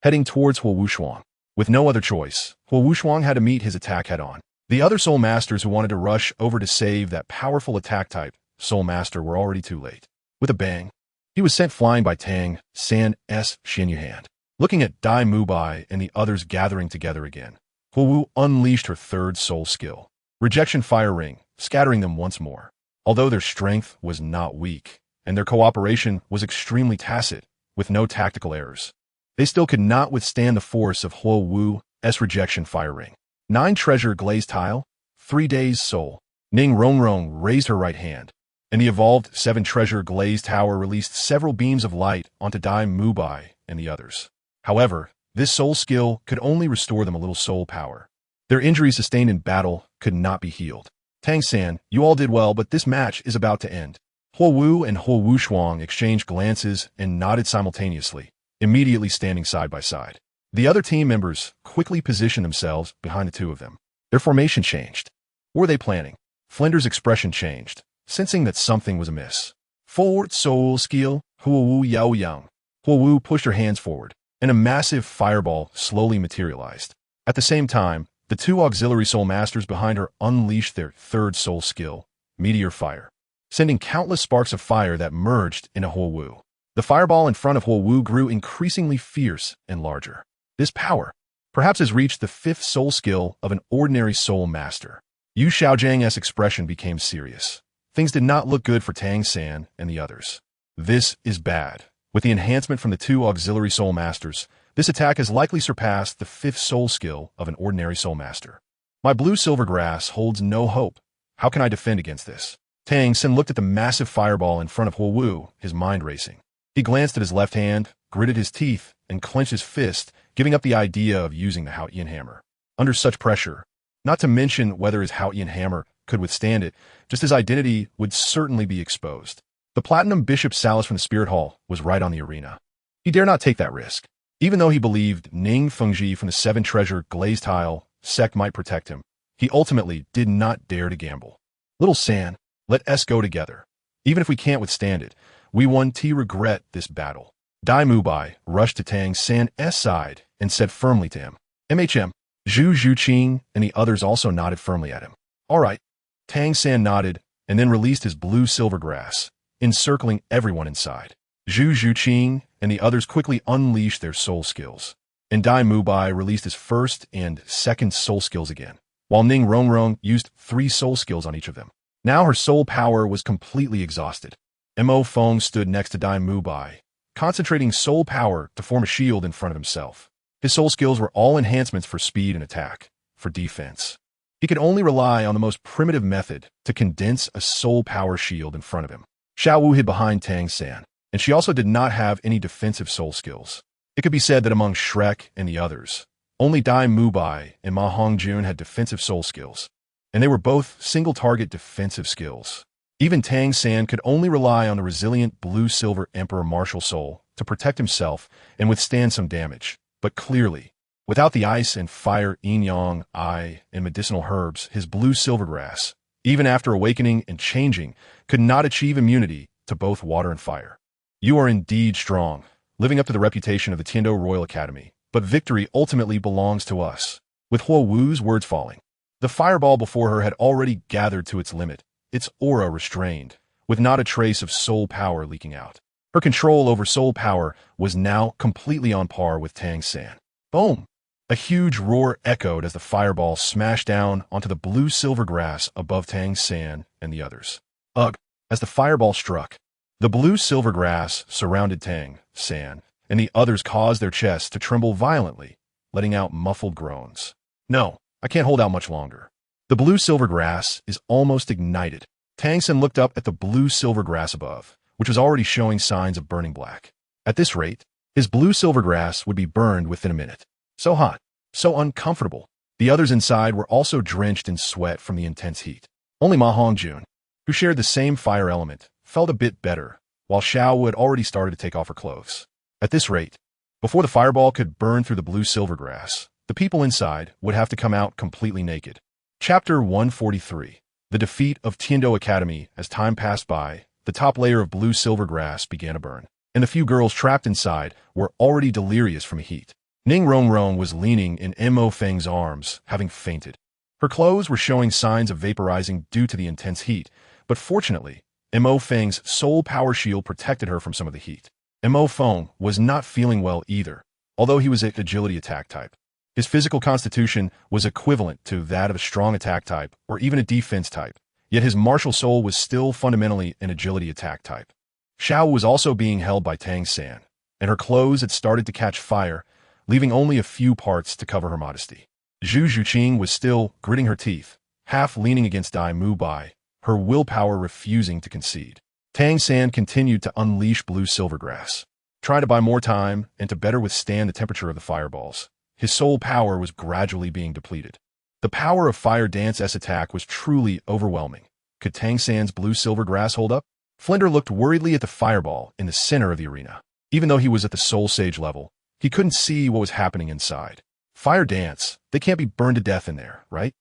heading towards Huo Wushuang. With no other choice, Huo Wushuang had to meet his attack head-on. The other Soul Masters who wanted to rush over to save that powerful attack type Soul Master were already too late. With a bang, he was sent flying by Tang San's Xinyu hand. Looking at Dai Mubai and the others gathering together again, Huo Wu unleashed her third soul skill, Rejection Fire Ring, scattering them once more. Although their strength was not weak, and their cooperation was extremely tacit, with no tactical errors, they still could not withstand the force of Huo Wu's Rejection Fire Ring. 9 Treasure Glazed Tile, 3 Days Soul. Ning Rongrong raised her right hand, and the evolved 7 Treasure Glazed Tower released several beams of light onto Dai Mubai and the others. However, this soul skill could only restore them a little soul power. Their injuries sustained in battle could not be healed. Tang San, you all did well, but this match is about to end. Huo Wu and Huo Wushuang exchanged glances and nodded simultaneously, immediately standing side by side. The other team members quickly positioned themselves behind the two of them. Their formation changed. What were they planning? Flinder's expression changed, sensing that something was amiss. Forward soul skill, Huo Wu Yao Yang. Huo Wu pushed her hands forward, and a massive fireball slowly materialized. At the same time, the 2 auxiliary soul masters behind her unleashed their third soul skill, Meteor Fire, sending countless sparks of fire that merged into Huo Wu. The fireball in front of Huo Wu grew increasingly fierce and larger. This power perhaps has reached the 5th soul skill of an ordinary soul master. Yu Xiaojiang's expression became serious. Things did not look good for Tang San and the others. This is bad. With the enhancement from the 2 auxiliary soul masters, this attack has likely surpassed the 5th soul skill of an ordinary soul master. My blue silver grass holds no hope. How can I defend against this? Tang San looked at the massive fireball in front of Huo Wu, his mind racing. He glanced at his left hand, gritted his teeth, and clenched his fist, giving up the idea of using the Haotian hammer. Under such pressure, not to mention whether his Haotian hammer could withstand it, just his identity would certainly be exposed. The Platinum Bishop Salas from the Spirit Hall was right on the arena. He dare not take that risk. Even though he believed Ning Fengji from the 7 Treasure Glazed Tile sect might protect him, he ultimately did not dare to gamble. Little San, let us go together. Even if we can't withstand it, we won't regret this battle. Dai Mubai rushed to Tang San's side and said firmly to him, MHM. Zhu Zhuqing and the others also nodded firmly at him. All right. Tang San nodded and then released his blue silver grass, encircling everyone inside. Zhu Zhuqing and the others quickly unleashed their soul skills, and Dai Mubai released his 1st and 2nd soul skills again, while Ning Rongrong used 3 soul skills on each of them. Now her soul power was completely exhausted. Mo Feng stood next to Dai Mubai, concentrating soul power to form a shield in front of himself. His soul skills were all enhancements for speed and attack, for defense. He could only rely on the most primitive method to condense a soul power shield in front of him. Xiao Wu hid behind Tang San, and she also did not have any defensive soul skills. It could be said that among Shrek and the others, only Dai Mubai and Ma Hongjun had defensive soul skills, and they were both single-target defensive skills. Even Tang San could only rely on the resilient blue-silver Emperor Martial Soul to protect himself and withstand some damage. But clearly, without the ice and fire yin-yang, eye, and medicinal herbs, his blue silvergrass, even after awakening and changing, could not achieve immunity to both water and fire. You are indeed strong, living up to the reputation of the Tiando Royal Academy, but victory ultimately belongs to us. With Huo Wu's words falling, the fireball before her had already gathered to its limit, its aura restrained, with not a trace of soul power leaking out. Her control over soul power was now completely on par with Tang San. Boom! A huge roar echoed as the fireball smashed down onto the blue-silver grass above Tang San and the others. Ugh! As the fireball struck, the blue-silver grass surrounded Tang San, and the others caused their chests to tremble violently, letting out muffled groans. No, I can't hold out much longer. The blue-silver grass is almost ignited. Tang San looked up at the blue-silver grass above, which was already showing signs of burning black. At this rate, his blue-silver grass would be burned within a minute. So hot, so uncomfortable. The others inside were also drenched in sweat from the intense heat. Only Ma Hongjun, who shared the same fire element, felt a bit better, while Xiao Wu had already started to take off her clothes. At this rate, before the fireball could burn through the blue-silver grass, the people inside would have to come out completely naked. Chapter 143. The Defeat of Tiando Academy. As time passed by, the top layer of blue-silver grass began to burn, and the few girls trapped inside were already delirious from heat. Ning Rongrong was leaning in Mo Feng's arms, having fainted. Her clothes were showing signs of vaporizing due to the intense heat, but fortunately, Mo Feng's soul power shield protected her from some of the heat. Mo Feng was not feeling well either, although he was an agility attack type. His physical constitution was equivalent to that of a strong attack type or even a defense type, yet his martial soul was still fundamentally an agility attack type. Xiao was also being held by Tang San, and her clothes had started to catch fire, leaving only a few parts to cover her modesty. Zhu Zhuqing was still gritting her teeth, half leaning against Dai Mubai, her willpower refusing to concede. Tang San continued to unleash blue silvergrass, trying to buy more time and to better withstand the temperature of the fireballs. His soul power was gradually being depleted. The power of Fire Dance's attack was truly overwhelming. Could Tang San's blue silvergrass hold up? Flinder looked worriedly at the fireball in the center of the arena. Even though he was at the Soul Sage level, he couldn't see what was happening inside. Fire Dance, they can't be burned to death in there, right?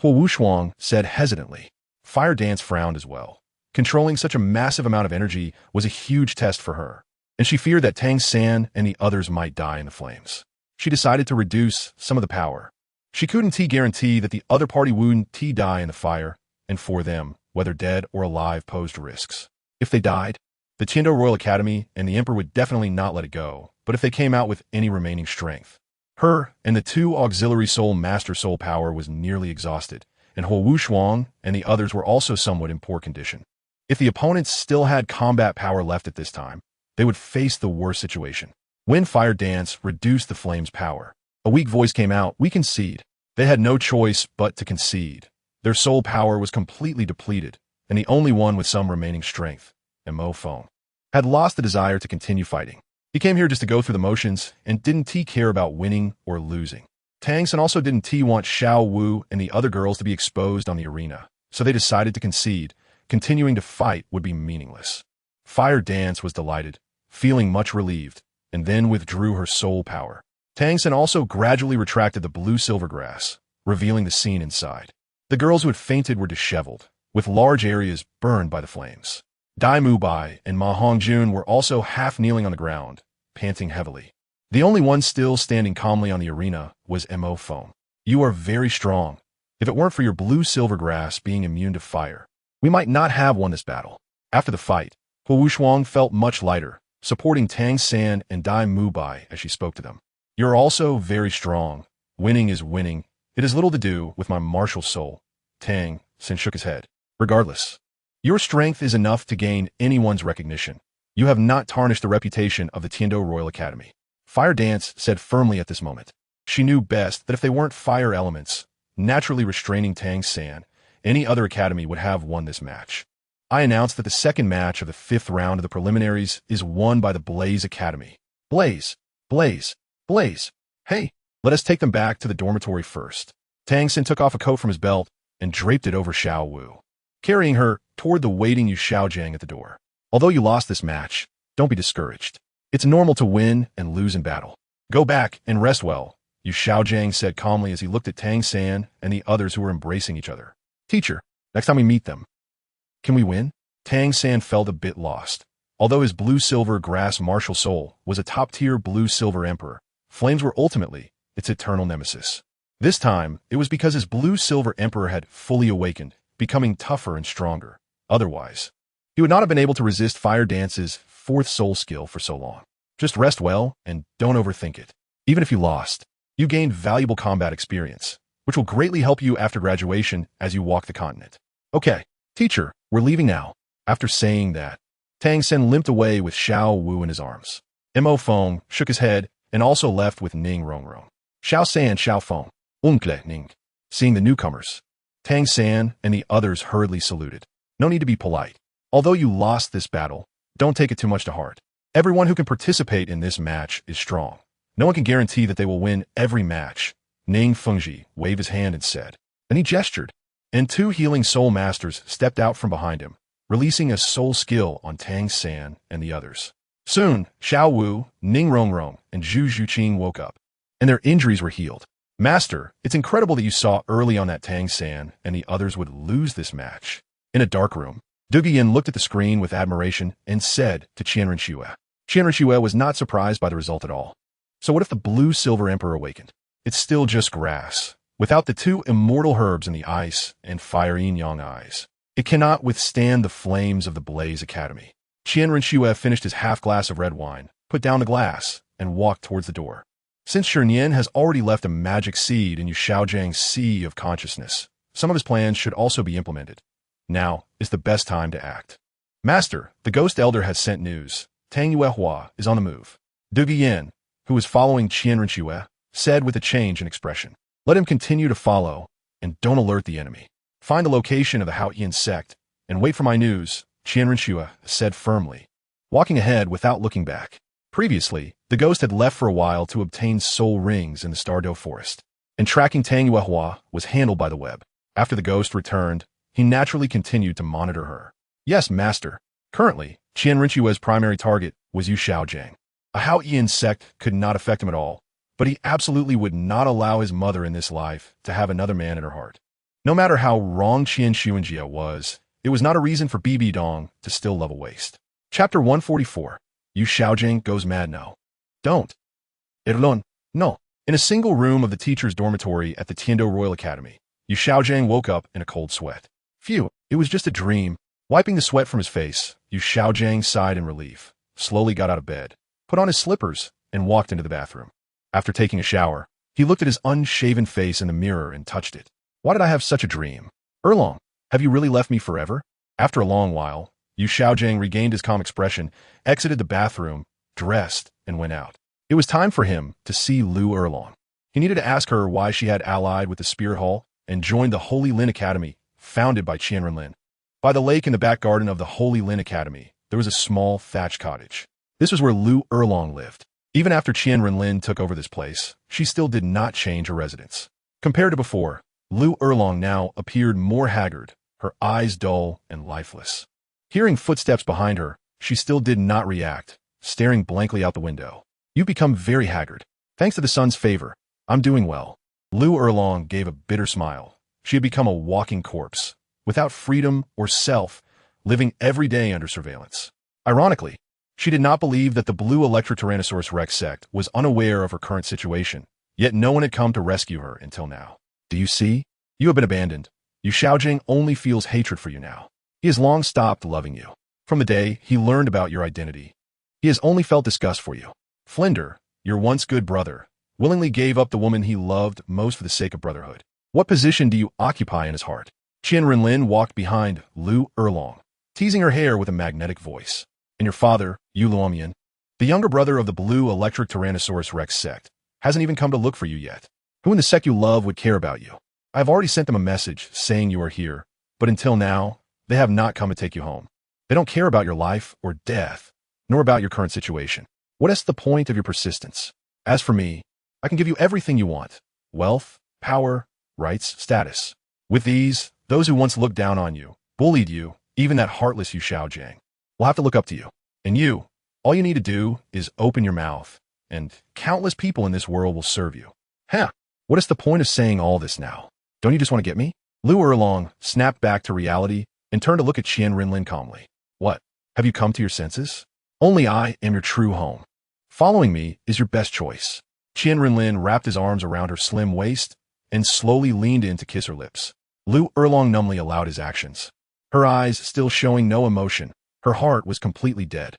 Huo Wushuang said hesitantly. Fire Dance frowned as well. Controlling such a massive amount of energy was a huge test for her, and she feared that Tang San and the others might die in the flames. She decided to reduce some of the power. She couldn't guarantee that the other party wouldn't die in the fire, and for them, whether dead or alive, posed risks. If they died, the Qian Royal Academy and the Emperor would definitely not let it go, but if they came out with any remaining strength, her and the two auxiliary soul master soul power was nearly exhausted, and Huo Wushuang and the others were also somewhat in poor condition. If the opponents still had combat power left at this time, they would face the worst situation. When Fire Dance reduced the flame's power, a weak voice came out, "We concede." They had no choice but to concede. Their soul power was completely depleted, and the only one with some remaining strength, Mo Feng, had lost the desire to continue fighting. He came here just to go through the motions and didn't care about winning or losing. Tang San also didn't want Xiao Wu and the other girls to be exposed on the arena, so they decided to concede. Continuing to fight would be meaningless. Fire Dance was delighted, feeling much relieved, and then withdrew her soul power. Tang San also gradually retracted the blue silvergrass, revealing the scene inside. The girls who had fainted were disheveled, with large areas burned by the flames. Dai Mubai and Ma Hongjun were also half kneeling on the ground, panting heavily. The only one still standing calmly on the arena was Mo Feng. "You are very strong. If it weren't for your blue silvergrass being immune to fire, we might not have won this battle." After the fight, Huo Wushuang felt much lighter, supporting Tang San and Dai Mubai as she spoke to them. "You're also very strong. Winning is winning. It has little to do with my martial soul." Tang San shook his head. "Regardless, your strength is enough to gain anyone's recognition. You have not tarnished the reputation of the Qian Royal Academy." Fire Dance said firmly at this moment. She knew best that if they weren't fire elements, naturally restraining Tang San, any other academy would have won this match. "I announce that the second match of the 5th round of the preliminaries is won by the Blaze Academy." Blaze! Blaze! Blaze! Hey, let us take them back to the dormitory first. Tang San took off a coat from his belt and draped it over Xiao Wu, carrying her toward the waiting Yu Xiaojiang at the door. "Although you lost this match, don't be discouraged. It's normal to win and lose in battle. Go back and rest well," Yu Xiaojiang said calmly as he looked at Tang San and the others who were embracing each other. "Teacher, next time we meet them, can we win?" Tang San felt a bit lost. Although his blue-silver grass martial soul was a top-tier blue-silver emperor, flames were ultimately its eternal nemesis. This time, it was because his blue-silver emperor had fully awakened, becoming tougher and stronger. Otherwise, he would not have been able to resist Fire Dance's 4th soul skill for so long. Just rest well and don't overthink it. Even if you lost, you gained valuable combat experience, which will greatly help you after graduation as you walk the continent. "Okay, teacher, we're leaving now." After saying that, Tang San limped away with Xiao Wu in his arms. Mo Feng shook his head and also left with Ning Rongrong. "Xiao San, Xiao Feng, Unkle Ning." Seeing the newcomers, Tang San and the others hurriedly saluted. No need to be polite. Although you lost this battle, don't take it too much to heart. Everyone who can participate in this match is strong. No one can guarantee that they will win every match. Ning Fengji waved his hand and said, and he gestured, and 2 healing soul masters stepped out from behind him, releasing a soul skill on Tang San and the others. Soon, Xiao Wu, Ning Rongrong, and Zhu Zhuqing woke up, and their injuries were healed. "Master, it's incredible that you saw early on that Tang San and the others would lose this match." In a dark room, Dugian looked at the screen with admiration and said to Qian Renlin. Qian Renlin was not surprised by the result at all. So what if the blue-silver emperor awakened? It's still just grass, without the two immortal herbs in the ice and fire yin-yang eyes. It cannot withstand the flames of the Blaze Academy. QianRenlin finished his half-glass of red wine, put down the glass, and walked towards the door. Since Shernyan has already left a magic seed in Yu Shaojiang's sea of consciousness, some of his plans should also be implemented. Now is the best time to act. Master, the Ghost Elder has sent news. Tang Yuehua is on the move. Du Guiyan, who was following QianRenlin, said with a change in expression. Let him continue to follow, and don't alert the enemy. Find the location of the Haotian sect, and wait for my news, QianRenlin said firmly, walking ahead without looking back. Previously, the ghost had left for a while to obtain soul rings in the Stardow Forest, and tracking Tang Yuehua was handled by the web. After the ghost returned, he naturally continued to monitor her. Yes, master. Currently, QianRenlin's primary target was Yu Shaojiang. A Haotian sect could not affect him at all, but he absolutely would not allow his mother in this life to have another man in her heart. No matter how wrong Qian Xuanjia was, it was not a reason for Bibi Dong to still love a waste. Chapter 144. Yu Shaojiang goes mad now. Don't. Erlon. No. In a single room of the teacher's dormitory at the Tiando Royal Academy, Yu Shaojiang woke up in a cold sweat. Phew, it was just a dream. Wiping the sweat from his face, Yu Shaojiang sighed in relief, slowly got out of bed, put on his slippers, and walked into the bathroom. After taking a shower, he looked at his unshaven face in the mirror and touched it. Why did I have such a dream? Erlong, have you really left me forever? After a long while, Yu Shaojiang regained his calm expression, exited the bathroom, dressed, and went out. It was time for him to see Lu Erlong. He needed to ask her why she had allied with the Spirit Hall and joined the Holy Lin Academy, founded by Qian Renlin. By the lake in the back garden of the Holy Lin Academy, there was a small thatched cottage. This was where Lu Erlong lived. Even after Qian Renlin took over this place, she still did not change her residence. Compared to before, Lu Erlong now appeared more haggard, her eyes dull and lifeless. Hearing footsteps behind her, she still did not react, staring blankly out the window. You've become very haggard. Thanks to the sun's favor, I'm doing well. Lu Erlong gave a bitter smile. She had become a walking corpse, without freedom or self, living every day under surveillance. Ironically, she did not believe that the Blue Electric Tyrannosaurus Rex sect was unaware of her current situation, yet no one had come to rescue her until now. Do you see? You have been abandoned. Yu Shaojiang only feels hatred for you now. He has long stopped loving you. From the day he learned about your identity, he has only felt disgust for you. Flinder, your once good brother, willingly gave up the woman he loved most for the sake of brotherhood. What position do you occupy in his heart? Qian Renlin walked behind Lu Erlong, teasing her hair with a magnetic voice. And your father, Yu Luomian, the younger brother of the Blue Electric Tyrannosaurus Rex sect, hasn't even come to look for you yet. Who in the sect you love would care about you? I have already sent them a message saying you are here, but until now, they have not come to take you home. They don't care about your life or death, nor about your current situation. What is the point of your persistence? As for me, I can give you everything you want. Wealth, power, rights, status. With these, those who once looked down on you, bullied you, even that heartless Yu Shaojiang, will have to look up to you. And you, all you need to do is open your mouth, and countless people in this world will serve you. Huh, what is the point of saying all this now? Don't you just want to get me? Lu Erlong snapped back to reality and turned to look at Qian Renlin calmly. What? Have you come to your senses? Only I am your true home. Following me is your best choice. Qian Renlin wrapped his arms around her slim waist and slowly leaned in to kiss her lips. Lu Erlong numbly allowed his actions. Her eyes still showing no emotion, her heart was completely dead.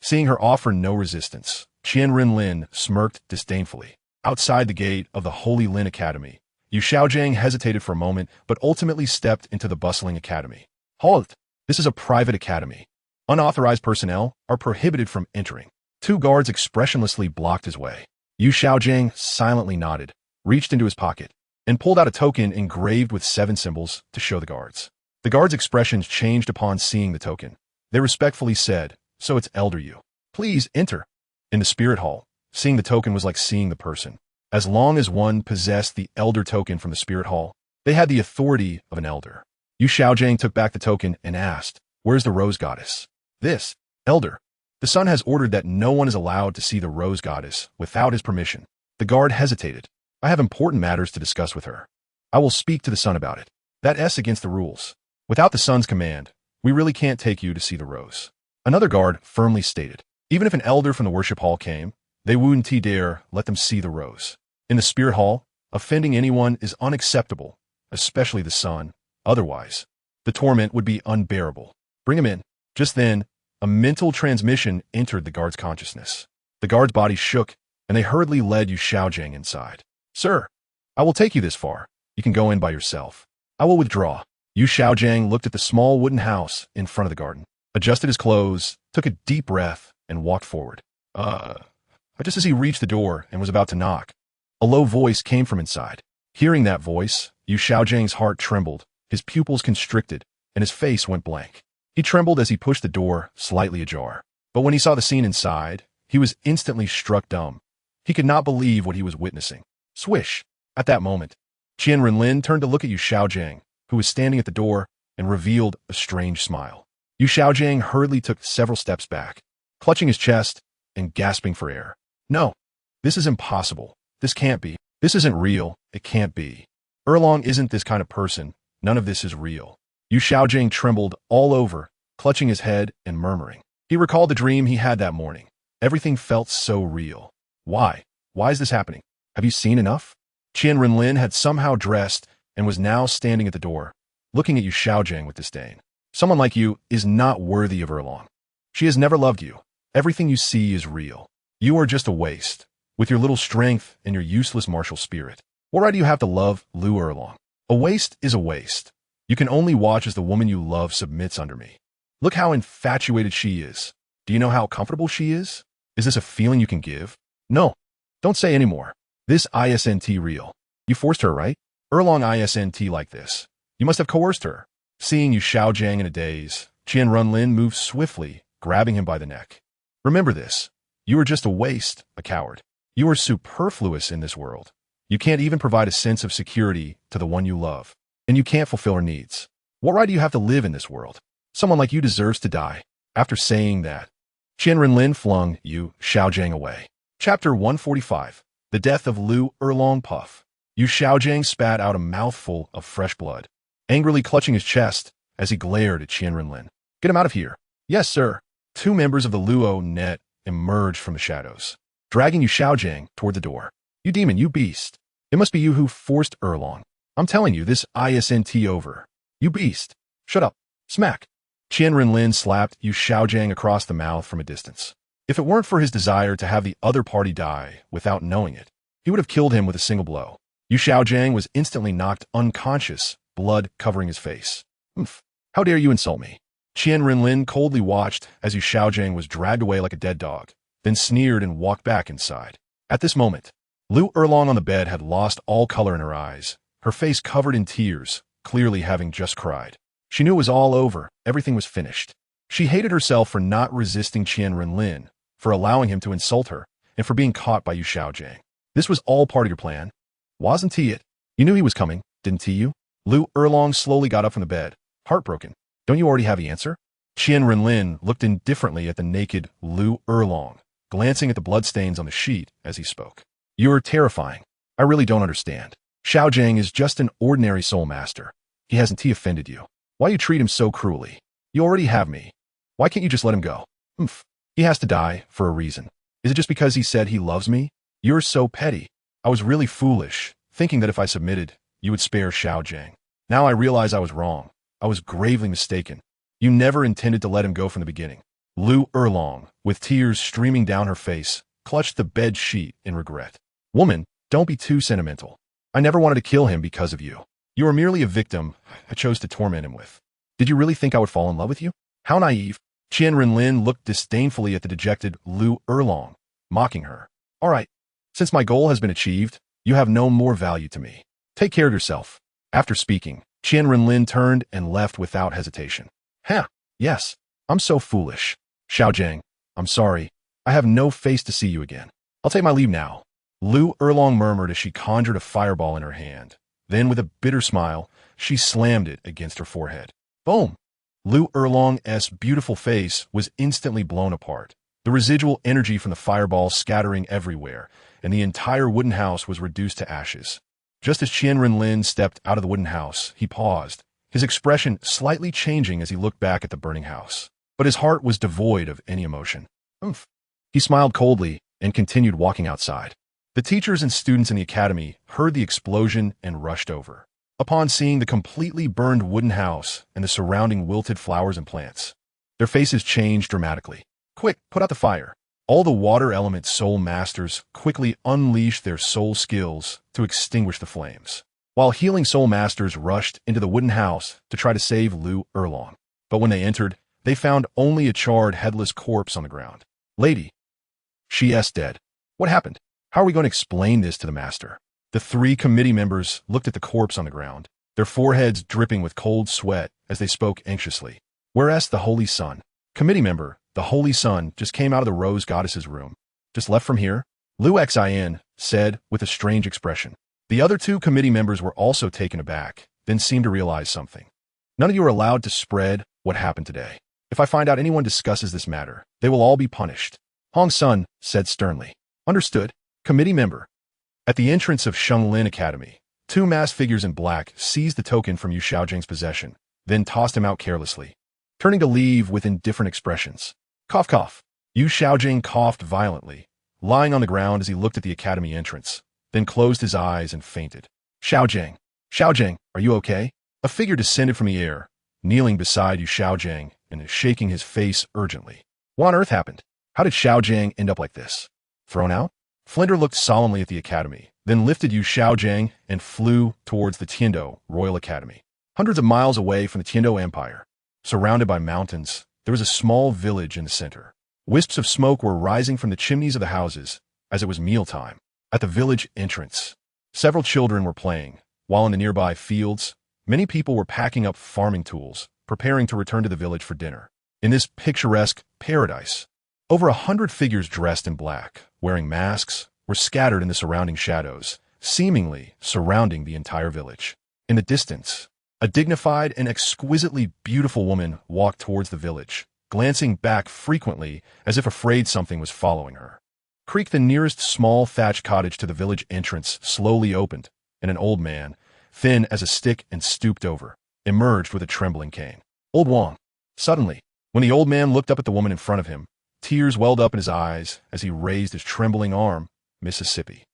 Seeing her offer no resistance, Qian Renlin smirked disdainfully. Outside the gate of the Holy Lin Academy, Yu Shaojiang hesitated for a moment, but ultimately stepped into the bustling academy. Halt! This is a private academy. Unauthorized personnel are prohibited from entering. Two guards expressionlessly blocked his way. Yu Shaojiang silently nodded, reached into his pocket, and pulled out a token engraved with 7 symbols to show the guards. The guards' expressions changed upon seeing the token. They respectfully said, "So it's Elder Yu. Please enter." In the spirit hall, seeing the token was like seeing the person. As long as one possessed the elder token from the spirit hall, they had the authority of an elder. Yu Shaojiang took back the token and asked, "Where's the rose goddess?" "This, elder. The sun has ordered that no one is allowed to see the rose goddess without his permission." The guard hesitated. "I have important matters to discuss with her. I will speak to the sun about it. That's against the rules. Without the sun's command, we really can't take you to see the rose." Another guard firmly stated, "Even if an elder from the worship hall came, They wouldn't dare let them see the rose. In the spirit hall, offending anyone is unacceptable, especially the son. Otherwise, the torment would be unbearable. Bring him in. Just then, a mental transmission entered the guard's consciousness. The guard's body shook, and they hurriedly led Yu Xiaojing inside. Sir, I will take you this far. You can go in by yourself. I will withdraw. Yu Xiaojing looked at the small wooden house in front of the garden, adjusted his clothes, took a deep breath, and walked forward. Just as he reached the door and was about to knock, a low voice came from inside. Hearing that voice, Yu Xiaojing's heart trembled, his pupils constricted, and his face went blank. He trembled as he pushed the door slightly ajar. But when he saw the scene inside, he was instantly struck dumb. He could not believe what he was witnessing. Swish! At that moment, Qian Renlin turned to look at Yu Xiaojing, who was standing at the door, and revealed a strange smile. Yu Xiaojing hurriedly took several steps back, clutching his chest and gasping for air. No, this is impossible. This can't be. This isn't real. It can't be. Erlong isn't this kind of person. None of this is real. Yu Xiaojing trembled all over, clutching his head and murmuring. He recalled the dream he had that morning. Everything felt so real. Why? Why is this happening? Have you seen enough? Qian Renlin had somehow dressed and was now standing at the door, looking at Yu Xiaojing with disdain. Someone like you is not worthy of Erlong. She has never loved you. Everything you see is real. You are just a waste, with your little strength and your useless martial spirit. What right do you have to love Lu Erlong? A waste is a waste. You can only watch as the woman you love submits under me. Look how infatuated she is. Do you know how comfortable she is? Is this a feeling you can give? No. Don't say any more. This isn't real. You forced her, right? Erlong isn't like this. You must have coerced her. Seeing Yu Xiaojing in a daze, Qian Renlin moved swiftly, grabbing him by the neck. Remember this. You are just a waste, a coward. You are superfluous in this world. You can't even provide a sense of security to the one you love. And you can't fulfill her needs. What right do you have to live in this world? Someone like you deserves to die. After saying that, Qian Renlin flung Yu Xiaojing away. Chapter 145. The Death of Lu Erlong Puff. Yu Xiaojing spat out a mouthful of fresh blood, angrily clutching his chest as he glared at Qian Renlin. Get him out of here. Yes, sir. Two members of the Luo net emerged from the shadows, dragging Yu Xiaojing toward the door. You demon, you beast. It must be you who forced Erlong. I'm telling you, this isn't over. You beast. Shut up. Smack. Qian Renlin slapped Yu Xiaojing across the mouth from a distance. If it weren't for his desire to have the other party die without knowing it, he would have killed him with a single blow. Yu Xiaojing was instantly knocked unconscious, blood covering his face. Oof. How dare you insult me? Qian Renlin coldly watched as Yu Xiaojing was dragged away like a dead dog, then sneered and walked back inside. At this moment, Lu Erlong on the bed had lost all color in her eyes, her face covered in tears, clearly having just cried. She knew it was all over, everything was finished. She hated herself for not resisting Qian Renlin, for allowing him to insult her, and for being caught by Yu Xiaojing. This was all part of your plan. Wasn't he it? You knew he was coming, didn't you? Lu Erlong slowly got up from the bed, heartbroken. Don't you already have the answer? Qian Renlin looked indifferently at the naked Lu Erlong, glancing at the bloodstains on the sheet as he spoke. You're terrifying. I really don't understand. Xiaojing is just an ordinary soul master. He hasn't offended you. Why you treat him so cruelly? You already have me. Why can't you just let him go? He has to die for a reason. Is it just because he said he loves me? You're so petty. I was really foolish, thinking that if I submitted, you would spare Xiaojing. Now I realize I was wrong. I was gravely mistaken. You never intended to let him go from the beginning. Lu Erlong, with tears streaming down her face, clutched the bed sheet in regret. Woman, don't be too sentimental. I never wanted to kill him because of you. You are merely a victim I chose to torment him with. Did you really think I would fall in love with you? How naive. Qian Renlin looked disdainfully at the dejected Lu Erlong, mocking her. All right, since my goal has been achieved, you have no more value to me. Take care of yourself. After speaking, Qian Renlin turned and left without hesitation. Yes, I'm so foolish. Xiaojing, I'm sorry. I have no face to see you again. I'll take my leave now. Lu Erlong murmured as she conjured a fireball in her hand. Then, with a bitter smile, she slammed it against her forehead. Boom! Lu Erlong's beautiful face was instantly blown apart, the residual energy from the fireball scattering everywhere, and the entire wooden house was reduced to ashes. Just as Qian Renlin stepped out of the wooden house, he paused, his expression slightly changing as he looked back at the burning house. But his heart was devoid of any emotion. He smiled coldly and continued walking outside. The teachers and students in the academy heard the explosion and rushed over. Upon seeing the completely burned wooden house and the surrounding wilted flowers and plants, their faces changed dramatically. Quick, put out the fire. All the water element soul masters quickly unleashed their soul skills to extinguish the flames, while healing soul masters rushed into the wooden house to try to save Lu Erlong. But when they entered, they found only a charred, headless corpse on the ground. Lady, she's dead. What happened? How are we going to explain this to the master? The 3 committee members looked at the corpse on the ground, their foreheads dripping with cold sweat as they spoke anxiously. Whereas the Holy Sun, committee member, the Holy Sun just came out of the Rose Goddess's room. Just left from here? Lu Xin said with a strange expression. The other 2 committee members were also taken aback, then seemed to realize something. None of you are allowed to spread what happened today. If I find out anyone discusses this matter, they will all be punished. Hong Sun said sternly. Understood, committee member. At the entrance of Shenglin Academy, 2 masked figures in black seized the token from Yu Xiaojing's possession, then tossed him out carelessly, turning to leave with indifferent expressions. Cough, cough. Yu Xiaojing coughed violently, lying on the ground as he looked at the academy entrance, then closed his eyes and fainted. Xiaojing, are you okay? A figure descended from the air, kneeling beside Yu Xiaojing and shaking his face urgently. What on earth happened? How did Xiaojing end up like this? Thrown out? Flinder looked solemnly at the academy, then lifted Yu Xiaojing and flew towards the Tiando Royal Academy. Hundreds of miles away from the Tiando Empire, surrounded by mountains, there was a small village in the center. Wisps of smoke were rising from the chimneys of the houses as it was mealtime. At the village entrance, several children were playing, while in the nearby fields, many people were packing up farming tools, preparing to return to the village for dinner. In this picturesque paradise, over 100 figures dressed in black, wearing masks, were scattered in the surrounding shadows, seemingly surrounding the entire village. In the distance, a dignified and exquisitely beautiful woman walked towards the village, glancing back frequently as if afraid something was following her. Creak, the nearest small thatched cottage to the village entrance, slowly opened, and an old man, thin as a stick and stooped over, emerged with a trembling cane. Old Wang. Suddenly, when the old man looked up at the woman in front of him, tears welled up in his eyes as he raised his trembling arm. Mississippi.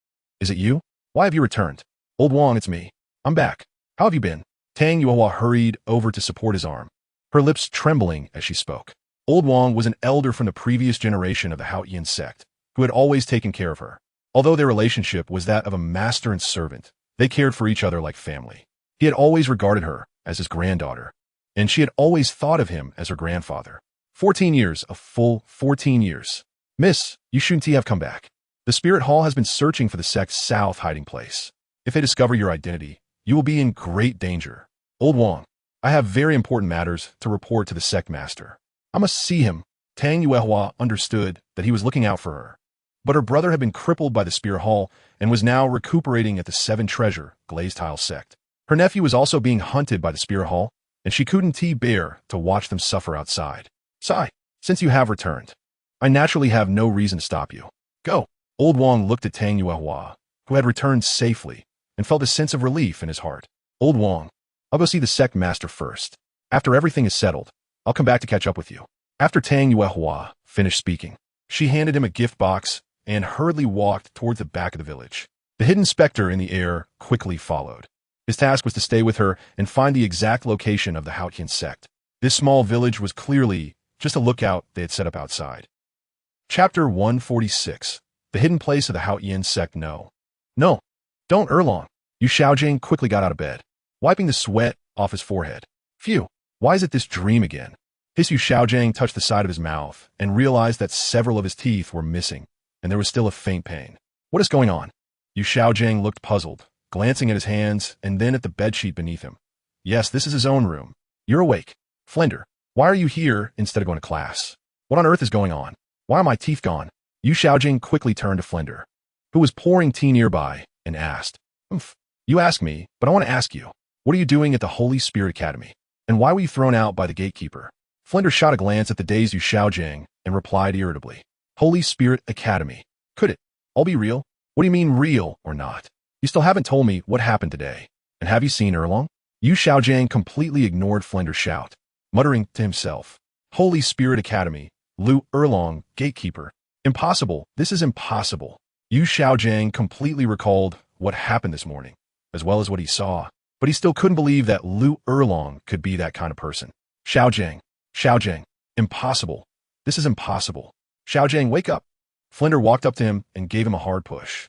Is it you? Why have you returned? Old Wang, it's me. I'm back. How have you been? Tang Yuehua hurried over to support his arm, her lips trembling as she spoke. Old Wang was an elder from the previous generation of the Haotian sect, who had always taken care of her. Although their relationship was that of a master and servant, they cared for each other like family. He had always regarded her as his granddaughter, and she had always thought of him as her grandfather. 14 years, a full 14 years. Miss, you shouldn't have come back. The Spirit Hall has been searching for the sect's south hiding place. If they discover your identity, you will be in great danger. Old Wang, I have very important matters to report to the sect master. I must see him. Tang Yuehua understood that he was looking out for her. But her brother had been crippled by the Spirit Hall and was now recuperating at the Seven Treasure Glazed Tile sect. Her nephew was also being hunted by the Spirit Hall, and she couldn't bear to watch them suffer outside. Sigh, since you have returned, I naturally have no reason to stop you. Go. Old Wang looked at Tang Yuehua, who had returned safely, and felt a sense of relief in his heart. Old Wang, I'll go see the sect master first. After everything is settled, I'll come back to catch up with you. After Tang Yuehua finished speaking, she handed him a gift box and hurriedly walked towards the back of the village. The hidden specter in the air quickly followed. His task was to stay with her and find the exact location of the Haotian sect. This small village was clearly just a lookout they had set up outside. Chapter 146. The hidden place of the Haotian sect. No, don't Erlong. Yu Xiaojing quickly got out of bed, wiping the sweat off his forehead. Phew, why is it this dream again? Yu Xiaojing touched the side of his mouth and realized that several of his teeth were missing, and there was still a faint pain. What is going on? Yu Xiaojing looked puzzled, glancing at his hands and then at the bedsheet beneath him. Yes, this is his own room. You're awake. Flinder, why are you here instead of going to class? What on earth is going on? Why are my teeth gone? Yu Xiaojing quickly turned to Flinder, who was pouring tea nearby, and asked, You ask me, but I want to ask you, what are you doing at the Holy Spirit Academy? And why were you thrown out by the gatekeeper? Flinder shot a glance at the dazed Yu Xiaojing and replied irritably, Holy Spirit Academy. Could it all be real? What do you mean real or not? You still haven't told me what happened today. And have you seen Erlong? Yu Xiaojing completely ignored Flinder's shout, muttering to himself, Holy Spirit Academy, Lu Erlong, gatekeeper. Impossible. This is impossible. Yu Xiaojiang completely recalled what happened this morning, as well as what he saw, but he still couldn't believe that Lu Erlong could be that kind of person. Xiaojiang. Xiaojiang. Impossible. This is impossible. Xiaojiang, wake up. Flinder walked up to him and gave him a hard push.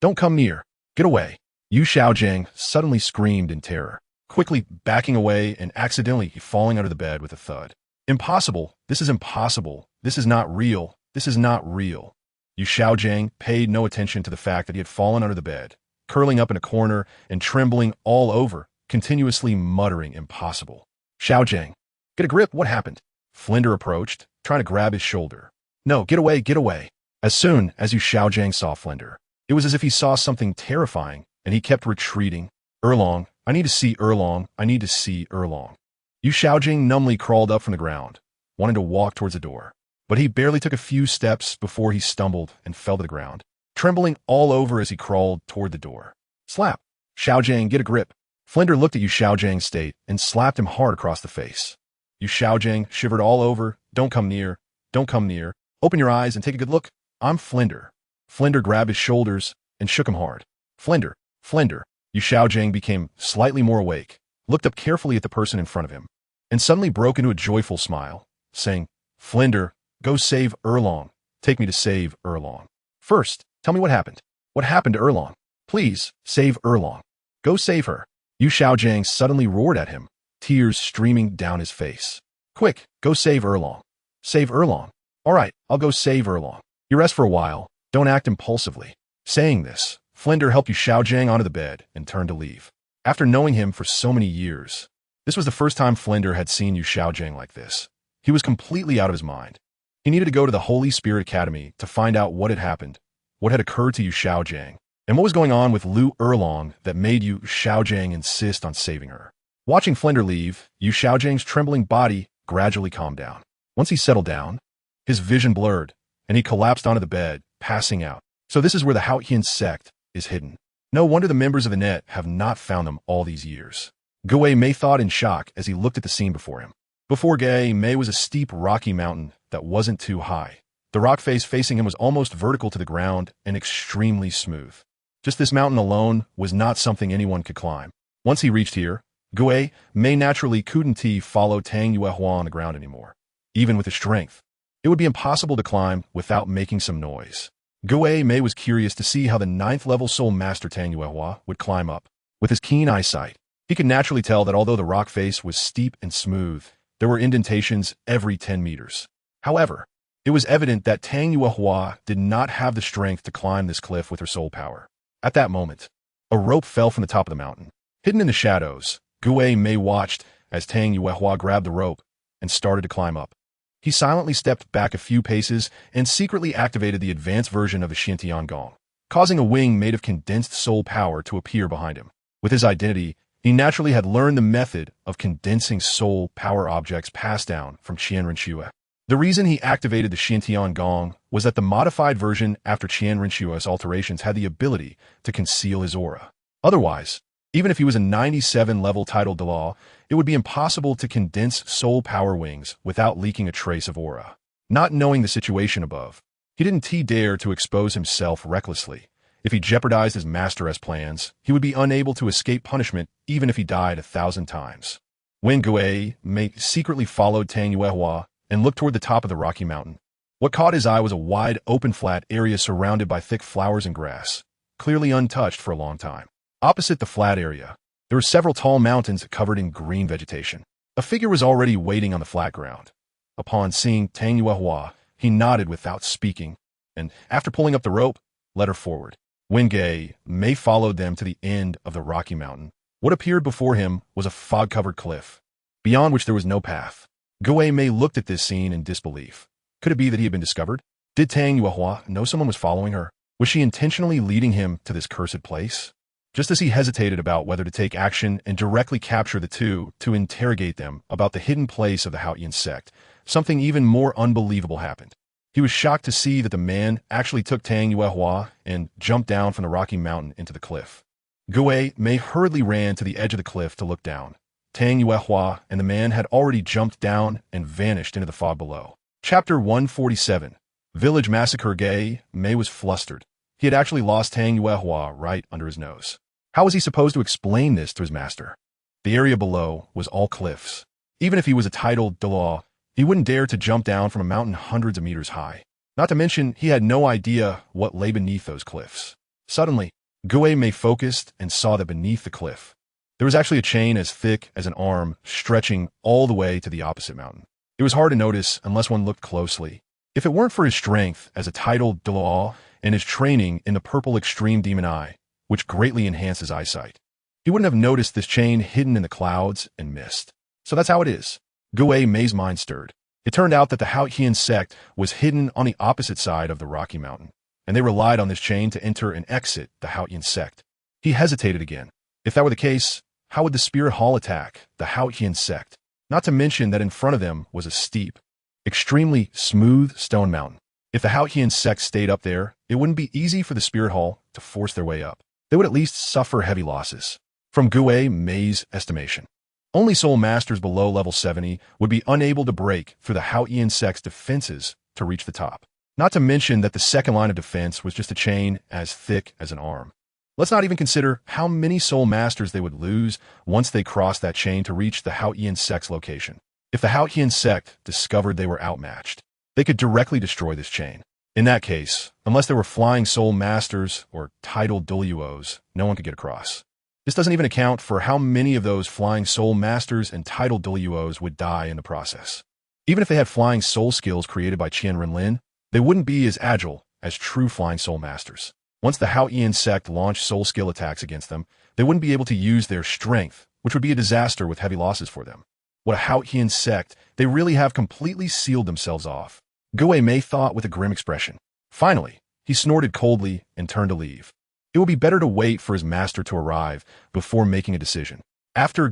Don't come near. Get away. Yu Xiaojiang suddenly screamed in terror, quickly backing away and accidentally falling under the bed with a thud. Impossible. This is impossible. This is not real. This is not real. Yu Xiaojiang paid no attention to the fact that he had fallen under the bed, curling up in a corner and trembling all over, continuously muttering impossible. Xiaojiang, get a grip. What happened? Flinder approached, trying to grab his shoulder. No, get away, get away. As soon as Yu Xiaojiang saw Flinder, it was as if he saw something terrifying, and he kept retreating. Erlong, I need to see Erlong, I need to see Erlong. Yu Xiaojiang numbly crawled up from the ground, wanting to walk towards the door, but he barely took a few steps before he stumbled and fell to the ground, trembling all over as he crawled toward the door. Slap! Xiaojiang, get a grip. Flinder looked at Yu Xiaojiang's state and slapped him hard across the face. Yu Xiaojiang shivered all over. Don't come near. Don't come near. Open your eyes and take a good look. I'm Flinder. Flinder grabbed his shoulders and shook him hard. Flinder. Flinder. Yu Xiaojiang became slightly more awake, looked up carefully at the person in front of him, and suddenly broke into a joyful smile, saying, Flinder, go save Erlong. Take me to save Erlong. First, tell me what happened. What happened to Erlong? Please, save Erlong. Go save her. Yu Xiaojiang suddenly roared at him, tears streaming down his face. Quick, go save Erlong. Save Erlong. All right, I'll go save Erlong. You rest for a while. Don't act impulsively. Saying this, Flinder helped Yu Xiaojiang onto the bed and turned to leave. After knowing him for so many years, this was the first time Flinder had seen Yu Xiaojiang like this. He was completely out of his mind. He needed to go to the Holy Spirit Academy to find out what had happened, what had occurred to Yu Xiaojiang, and what was going on with Lu Erlong that made Yu Xiaojiang insist on saving her. Watching Flinder leave, Yu Xiaojiang's trembling body gradually calmed down. Once he settled down, his vision blurred, and he collapsed onto the bed, passing out. So this is where the Haotian sect is hidden. No wonder the members of the net have not found them all these years. Gui Mei thought in shock as he looked at the scene before him. Before Gui Mei was a steep, rocky mountain that wasn't too high. The rock face facing him was almost vertical to the ground and extremely smooth. Just this mountain alone was not something anyone could climb. Once he reached here, Gui Mei naturally couldn't follow Tang Yuehua on the ground anymore. Even with his strength, it would be impossible to climb without making some noise. Gui Mei was curious to see how the 9th level soul master Tang Yuehua would climb up. With his keen eyesight, he could naturally tell that although the rock face was steep and smooth, there were indentations every 10 meters. However, it was evident that Tang Yuehua did not have the strength to climb this cliff with her soul power. At that moment, a rope fell from the top of the mountain. Hidden in the shadows, Gui Mei watched as Tang Yuehua grabbed the rope and started to climb up. He silently stepped back a few paces and secretly activated the advanced version of the Xiantian Gong, causing a wing made of condensed soul power to appear behind him. With his identity, he naturally had learned the method of condensing soul power objects passed down from Qian Renlin. The reason he activated the Xiantian Gong was that the modified version after Qian Renlin's alterations had the ability to conceal his aura. Otherwise, even if he was a 97-level titled Dalu, it would be impossible to condense soul power wings without leaking a trace of aura. Not knowing the situation above, he didn't dare to expose himself recklessly. If he jeopardized his master's plans, he would be unable to escape punishment even if he died 1,000 times. When Gui Mei secretly followed Tang Yuehua and looked toward the top of the rocky mountain, what caught his eye was a wide, open, flat area surrounded by thick flowers and grass, clearly untouched for a long time. Opposite the flat area, there were several tall mountains covered in green vegetation. A figure was already waiting on the flat ground. Upon seeing Tang Yuehua, he nodded without speaking, and after pulling up the rope, led her forward. When Gui Mei followed them to the end of the rocky mountain, what appeared before him was a fog-covered cliff, beyond which there was no path. Gui Mei looked at this scene in disbelief. Could it be that he had been discovered? Did Tang Yuehua know someone was following her? Was she intentionally leading him to this cursed place? Just as he hesitated about whether to take action and directly capture the two to interrogate them about the hidden place of the Haotian sect, something even more unbelievable happened. He was shocked to see that the man actually took Tang Yuehua and jumped down from the rocky mountain into the cliff. Gui Mei hurriedly ran to the edge of the cliff to look down. Tang Yuehua and the man had already jumped down and vanished into the fog below. Chapter 147. Village massacre gay, Mei was flustered. He had actually lost Tang Yuehua right under his nose. How was he supposed to explain this to his master? The area below was all cliffs. Even if he was a titled Douluo, he wouldn't dare to jump down from a mountain hundreds of meters high. Not to mention, he had no idea what lay beneath those cliffs. Suddenly, Mei focused and saw that beneath the cliff, there was actually a chain as thick as an arm stretching all the way to the opposite mountain. It was hard to notice unless one looked closely. If it weren't for his strength as a titled Douluo and his training in the purple extreme demon eye, which greatly enhanced his eyesight, he wouldn't have noticed this chain hidden in the clouds and mist. So that's how it is. Mei's mind stirred. It turned out that the Haotian sect was hidden on the opposite side of the Rocky Mountain, and they relied on this chain to enter and exit the Haotian sect. He hesitated again. If that were the case, how would the spirit hall attack the Haotian sect? Not to mention that in front of them was a steep, extremely smooth stone mountain. If the Haotian sect stayed up there, it wouldn't be easy for the spirit hall to force their way up. They would at least suffer heavy losses. From Mei's estimation, only soul masters below level 70 would be unable to break through the Haotian sect's defenses to reach the top. Not to mention that the second line of defense was just a chain as thick as an arm. Let's not even consider how many soul masters they would lose once they crossed that chain to reach the Haotian sect's location. If the Haotian sect discovered they were outmatched, they could directly destroy this chain. In that case, unless there were flying soul masters or titled Douluos, no one could get across. This doesn't even account for how many of those flying soul masters and titled Douluos would die in the process. Even if they had flying soul skills created by Qian Renlin, they wouldn't be as agile as true flying soul masters. Once the Haotian sect launched soul skill attacks against them, they wouldn't be able to use their strength, which would be a disaster with heavy losses for them. What a Haotian sect, they really have completely sealed themselves off. Mei thought with a grim expression. Finally, he snorted coldly and turned to leave. It would be better to wait for his master to arrive before making a decision. After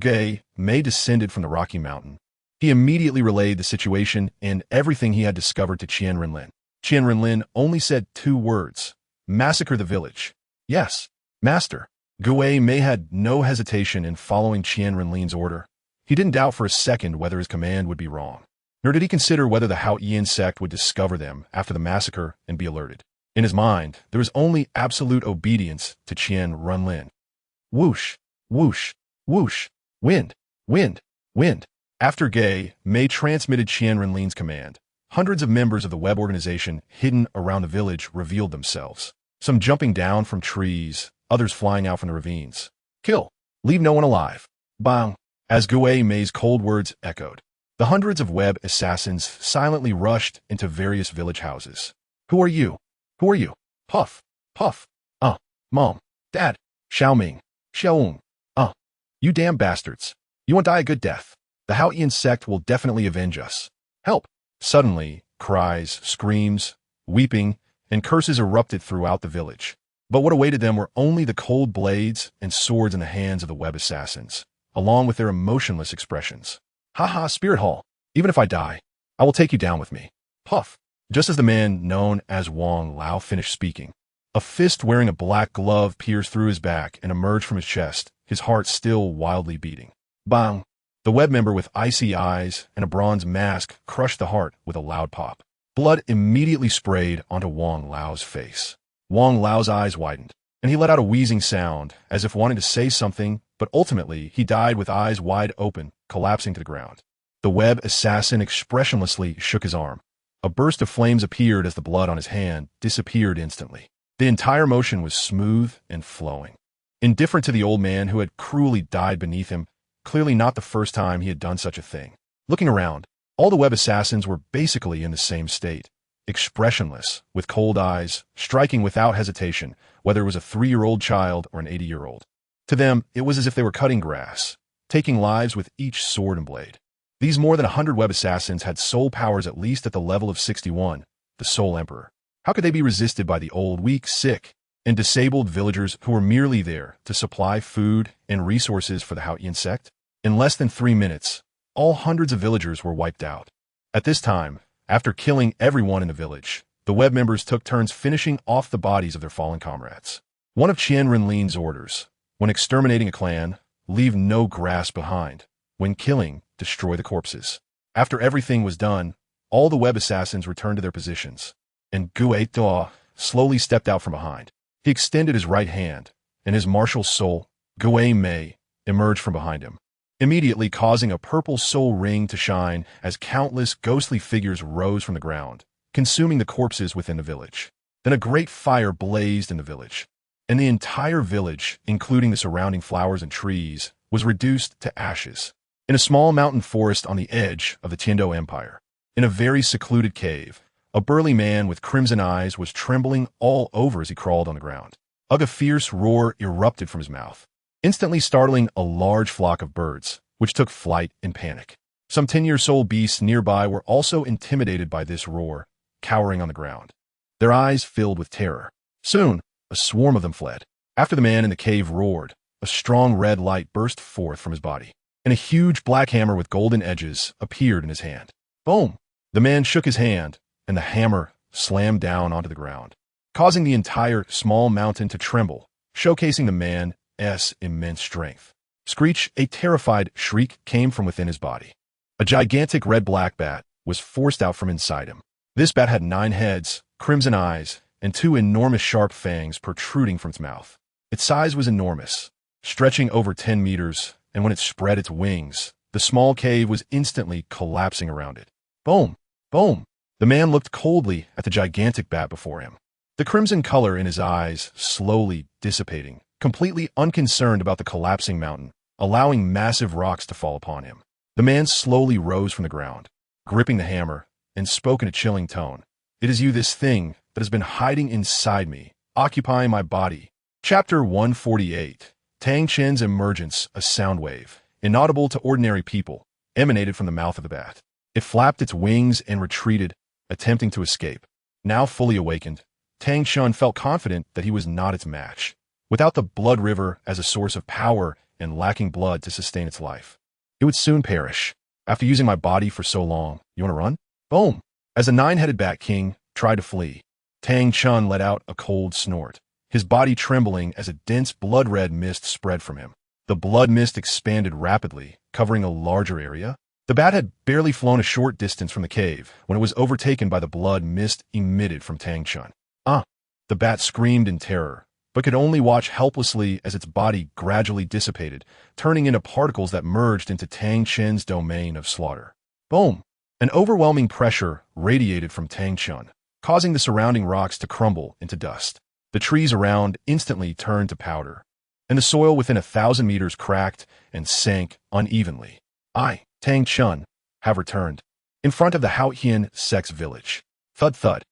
Mei descended from the Rocky Mountain, he immediately relayed the situation and everything he had discovered to Qian Renlin. Qian Renlin only said 2 words: massacre the village. Yes, master. Mei had no hesitation in following Qian Renlin's order. He didn't doubt for a second whether his command would be wrong, nor did he consider whether the Haotian sect would discover them after the massacre and be alerted. In his mind, there was only absolute obedience to Qian Renlin. Whoosh, whoosh, whoosh, wind, wind, wind. After Mei transmitted Qian Renlin's command, hundreds of members of the web organization hidden around the village revealed themselves. Some jumping down from trees, others flying out from the ravines. Kill. Leave no one alive. Bang. As Mei's cold words echoed, the hundreds of web assassins silently rushed into various village houses. Who are you? Who are you? Puff. Puff. Mom. Dad. Xiaoming. Xiaong. You damn bastards. You won't die a good death. The Haotian sect will definitely avenge us. Help. Suddenly, cries, screams, weeping, and curses erupted throughout the village. But what awaited them were only the cold blades and swords in the hands of the web assassins, along with their emotionless expressions. Haha, Spirit Hall. Even if I die, I will take you down with me. Puff. Just as the man known as Wang Lao finished speaking, a fist wearing a black glove pierced through his back and emerged from his chest, his heart still wildly beating. Bang! The web member with icy eyes and a bronze mask crushed the heart with a loud pop. Blood immediately sprayed onto Wang Lao's face. Wang Lao's eyes widened, and he let out a wheezing sound, as if wanting to say something, but ultimately he died with eyes wide open, collapsing to the ground. The web assassin expressionlessly shook his arm. A burst of flames appeared as the blood on his hand disappeared instantly. The entire motion was smooth and flowing. Indifferent to the old man who had cruelly died beneath him, clearly not the first time he had done such a thing. Looking around, all the web assassins were basically in the same state, expressionless, with cold eyes, striking without hesitation, whether it was a 3-year-old child or an 80-year-old. To them, it was as if they were cutting grass, taking lives with each sword and blade. These more than 100 web assassins had soul powers at least at the level of 61, the Soul Emperor. How could they be resisted by the old, weak, sick, and disabled villagers who were merely there to supply food and resources for the Haotian sect? In less than 3 minutes, all hundreds of villagers were wiped out. At this time, after killing everyone in the village, the web members took turns finishing off the bodies of their fallen comrades. One of Qian Renlin's orders, when exterminating a clan, leave no grass behind. When killing, destroy the corpses. After everything was done, all the web assassins returned to their positions. and BibiDong slowly stepped out from behind. He extended his right hand, and his martial soul, May, emerged from behind him, immediately causing a purple soul ring to shine as countless ghostly figures rose from the ground, consuming the corpses within the village. Then a great fire blazed in the village, and the entire village, including the surrounding flowers and trees, was reduced to ashes. In a small mountain forest on the edge of the Tiando Empire, in a very secluded cave, a burly man with crimson eyes was trembling all over as he crawled on the ground. A fierce roar erupted from his mouth, instantly startling a large flock of birds, which took flight in panic. Some 10-year-old beasts nearby were also intimidated by this roar, cowering on the ground, their eyes filled with terror. Soon, a swarm of them fled. After the man in the cave roared, a strong red light burst forth from his body, and a huge black hammer with golden edges appeared in his hand. Boom! The man shook his hand, and the hammer slammed down onto the ground, causing the entire small mountain to tremble, showcasing the man's immense strength. Screech, a terrified shriek came from within his body. A gigantic red-black bat was forced out from inside him. This bat had 9 heads, crimson eyes, and 2 enormous sharp fangs protruding from its mouth. Its size was enormous, stretching over 10 meters, and when it spread its wings, the small cave was instantly collapsing around it. Boom! Boom! The man looked coldly at the gigantic bat before him, the crimson color in his eyes slowly dissipating, completely unconcerned about the collapsing mountain, allowing massive rocks to fall upon him. The man slowly rose from the ground, gripping the hammer, and spoke in a chilling tone. "It is you, this thing that has been hiding inside me, occupying my body." Chapter 148. Tang Chen's emergence, a sound wave, inaudible to ordinary people, emanated from the mouth of the bat. It flapped its wings and retreated, attempting to escape. Now fully awakened, Tang Chen felt confident that he was not its match. Without the blood river as a source of power and lacking blood to sustain its life, it would soon perish. After using my body for so long, you want to run? Boom! As the 9-headed Bat King tried to flee, Tang Chen let out a cold snort, his body trembling as a dense blood-red mist spread from him. The blood mist expanded rapidly, covering a larger area. The bat had barely flown a short distance from the cave when it was overtaken by the blood mist emitted from Tang Chen. The bat screamed in terror, but could only watch helplessly as its body gradually dissipated, turning into particles that merged into Tang Chen's domain of slaughter. Boom! An overwhelming pressure radiated from Tang Chen, causing the surrounding rocks to crumble into dust. The trees around instantly turned to powder, and the soil within 1,000 meters cracked and sank unevenly. Tang Chen, have returned. In front of the Haotian sect's village. Thud thud.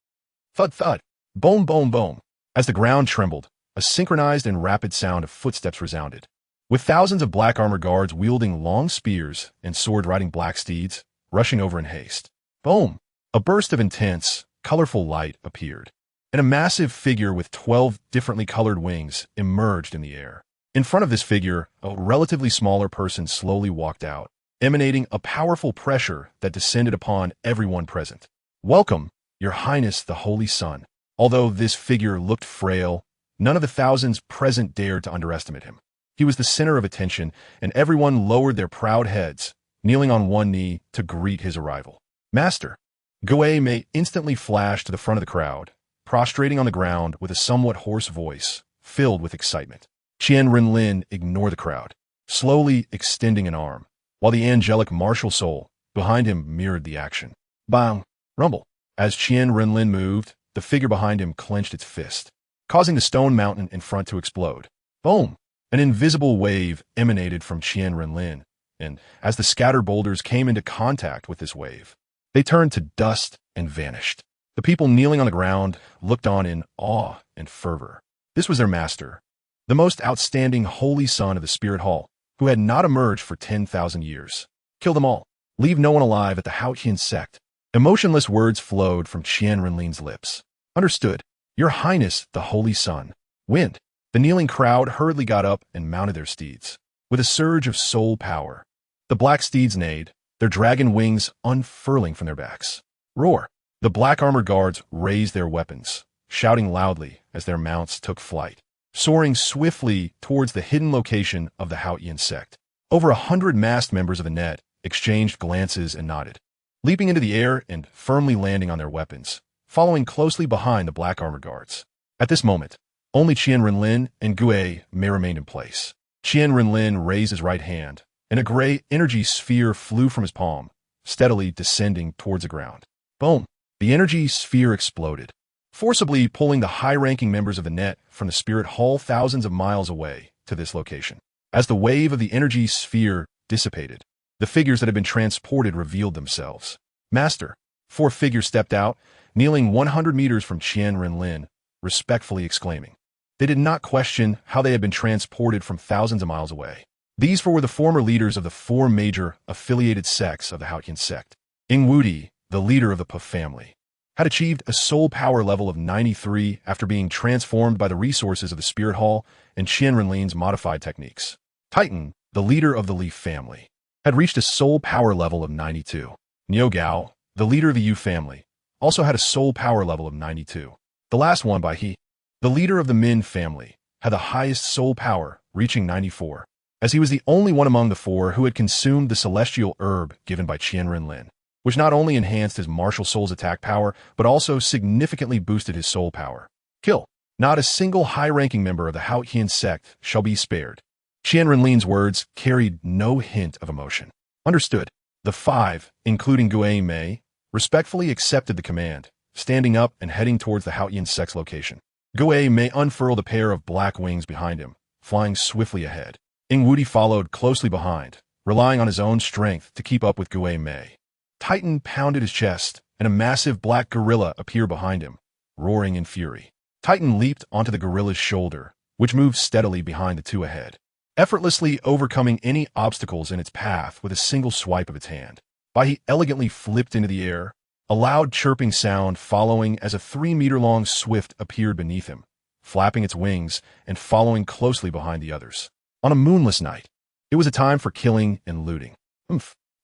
Thud thud. Boom boom boom. As the ground trembled, a synchronized and rapid sound of footsteps resounded, with thousands of black armor guards wielding long spears and sword-riding black steeds, rushing over in haste. Boom! A burst of intense, colorful light appeared, and a massive figure with 12 differently colored wings emerged in the air. In front of this figure, a relatively smaller person slowly walked out, emanating a powerful pressure that descended upon everyone present. "Welcome, Your Highness the Holy Son." Although this figure looked frail, none of the thousands present dared to underestimate him. He was the center of attention, and everyone lowered their proud heads, kneeling on one knee to greet his arrival. "Master." May instantly flashed to the front of the crowd, prostrating on the ground with a somewhat hoarse voice, filled with excitement. Qian Renlin ignored the crowd, slowly extending an arm, while the angelic martial soul behind him mirrored the action. Bang! Rumble. As Qian Renlin moved, the figure behind him clenched its fist, causing the stone mountain in front to explode. Boom! An invisible wave emanated from Qian Renlin, and as the scattered boulders came into contact with this wave, they turned to dust and vanished. The people kneeling on the ground looked on in awe and fervor. This was their master, the most outstanding holy son of the Spirit Hall, who had not emerged for 10,000 years. "Kill them all. Leave no one alive at the Haotian sect." Emotionless words flowed from Qian Renlin's lips. "Understood, Your Highness the Holy Son." Wind. The kneeling crowd hurriedly got up and mounted their steeds. With a surge of soul power, the black steeds neighed, their dragon wings unfurling from their backs. Roar. The black armor guards raised their weapons, shouting loudly as their mounts took flight, soaring swiftly towards the hidden location of the Haotian sect. Over 100 masked members of the net exchanged glances and nodded, leaping into the air and firmly landing on their weapons, following closely behind the black armored guards. At this moment, only Qian Renlin and Gue Mei remained in place. Qian Renlin raised his right hand, and a gray energy sphere flew from his palm, steadily descending towards the ground. Boom! The energy sphere exploded, forcibly pulling the high-ranking members of the net from the spirit hall thousands of miles away to this location. As the wave of the energy sphere dissipated, the figures that had been transported revealed themselves. Master, 4 figures stepped out, kneeling 100 meters from Qian Renlin, respectfully exclaiming. They did not question how they had been transported from thousands of miles away. These 4 were the former leaders of the 4 major affiliated sects of the Haotian sect. Ing Wudi, the leader of the Puff family, had achieved a soul power level of 93 after being transformed by the resources of the Spirit Hall and Qian Renlin's modified techniques. Titan, the leader of the Leaf family, had reached a soul power level of 92. Niu Gao, the leader of the Yu family, also had a soul power level of 92. The last one by He, the leader of the Min family, had the highest soul power, reaching 94, as he was the only one among the 4 who had consumed the celestial herb given by Qian Renlin, which not only enhanced his martial soul's attack power, but also significantly boosted his soul power. Kill. Not a single high-ranking member of the Haotian sect shall be spared. Qian Renlin's words carried no hint of emotion. Understood. The 5, including Gue Mei, respectfully accepted the command, standing up and heading towards the Haotian sect's location. Gue Mei unfurled a pair of black wings behind him, flying swiftly ahead. Ing Wudi followed closely behind, relying on his own strength to keep up with Gue Mei. Titan pounded his chest, and a massive black gorilla appeared behind him, roaring in fury. Titan leaped onto the gorilla's shoulder, which moved steadily behind the 2 ahead, effortlessly overcoming any obstacles in its path with a single swipe of its hand. He elegantly flipped into the air, a loud chirping sound following as a 3-meter-long swift appeared beneath him, flapping its wings and following closely behind the others. On a moonless night, it was a time for killing and looting.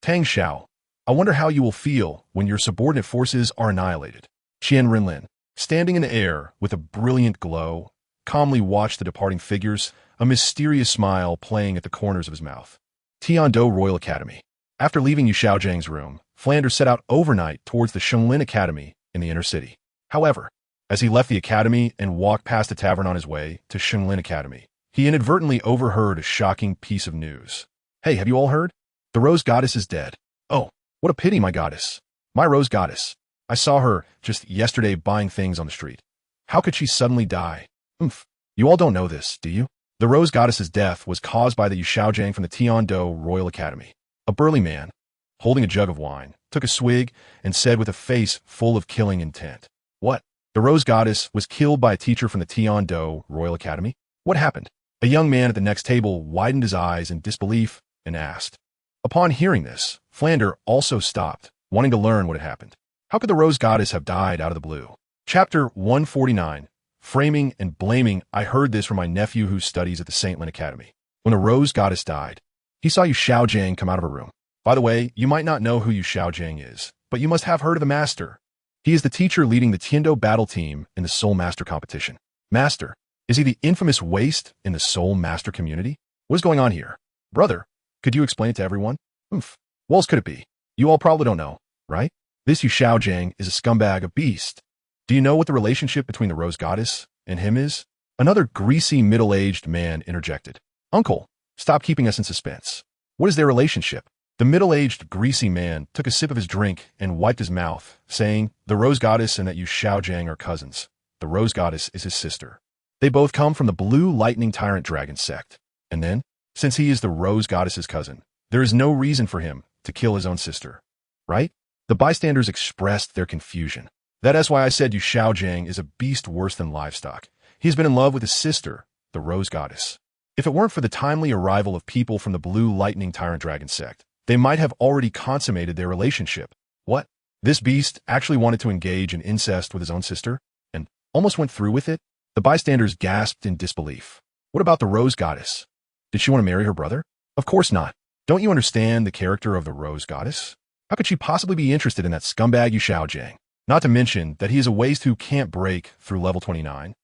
Tang Xiao, I wonder how you will feel when your subordinate forces are annihilated. Qian Renlin, standing in the air with a brilliant glow, calmly watched the departing figures, a mysterious smile playing at the corners of his mouth. Tiando Royal Academy. After leaving Yu Xiaojiang's room, Flanders set out overnight towards the Shenglin Academy in the inner city. However, as he left the academy and walked past the tavern on his way to Shenglin Academy, he inadvertently overheard a shocking piece of news. Hey, have you all heard? The Rose Goddess is dead. Oh, what a pity, my goddess. My Rose Goddess. I saw her just yesterday buying things on the street. How could she suddenly die? You all don't know this, do you? The Rose Goddess's death was caused by the Yu Xiaojiang from the Tiando Royal Academy. A burly man, holding a jug of wine, took a swig and said with a face full of killing intent. What? The Rose Goddess was killed by a teacher from the Tiando Royal Academy? What happened? A young man at the next table widened his eyes in disbelief and asked. Upon hearing this, Flander also stopped, wanting to learn what had happened. How could the Rose Goddess have died out of the blue? Chapter 149. Framing and Blaming. I heard this from my nephew who studies at the St. Lin Academy. When the Rose Goddess died, he saw Yu Xiaojiang come out of her room. By the way, you might not know who Yu Xiaojiang is, but you must have heard of the Master. He is the teacher leading the Tiando battle team in the Soul Master competition. Master. Is he the infamous waste in the Soul Master community? What is going on here? Brother, could you explain it to everyone? What else could it be? You all probably don't know, right? This Yu Xiaojiang is a scumbag, a beast. Do you know what the relationship between the Rose Goddess and him is? Another greasy middle-aged man interjected. Uncle, stop keeping us in suspense. What is their relationship? The middle-aged greasy man took a sip of his drink and wiped his mouth, saying, the Rose Goddess and that Yu Xiaojiang are cousins. The Rose Goddess is his sister. They both come from the Blue Lightning Tyrant Dragon sect. And then, since he is the Rose Goddess's cousin, there is no reason for him to kill his own sister. Right? The bystanders expressed their confusion. That is why I said Yu Xiaojiang is a beast worse than livestock. He has been in love with his sister, the Rose Goddess. If it weren't for the timely arrival of people from the Blue Lightning Tyrant Dragon sect, they might have already consummated their relationship. What? This beast actually wanted to engage in incest with his own sister? And almost went through with it? The bystanders gasped in disbelief. What about the Rose Goddess? Did she want to marry her brother? Of course not. Don't you understand the character of the Rose Goddess? How could she possibly be interested in that scumbag Yu Xiaojiang? Not to mention that he is a waste who can't break through level 29.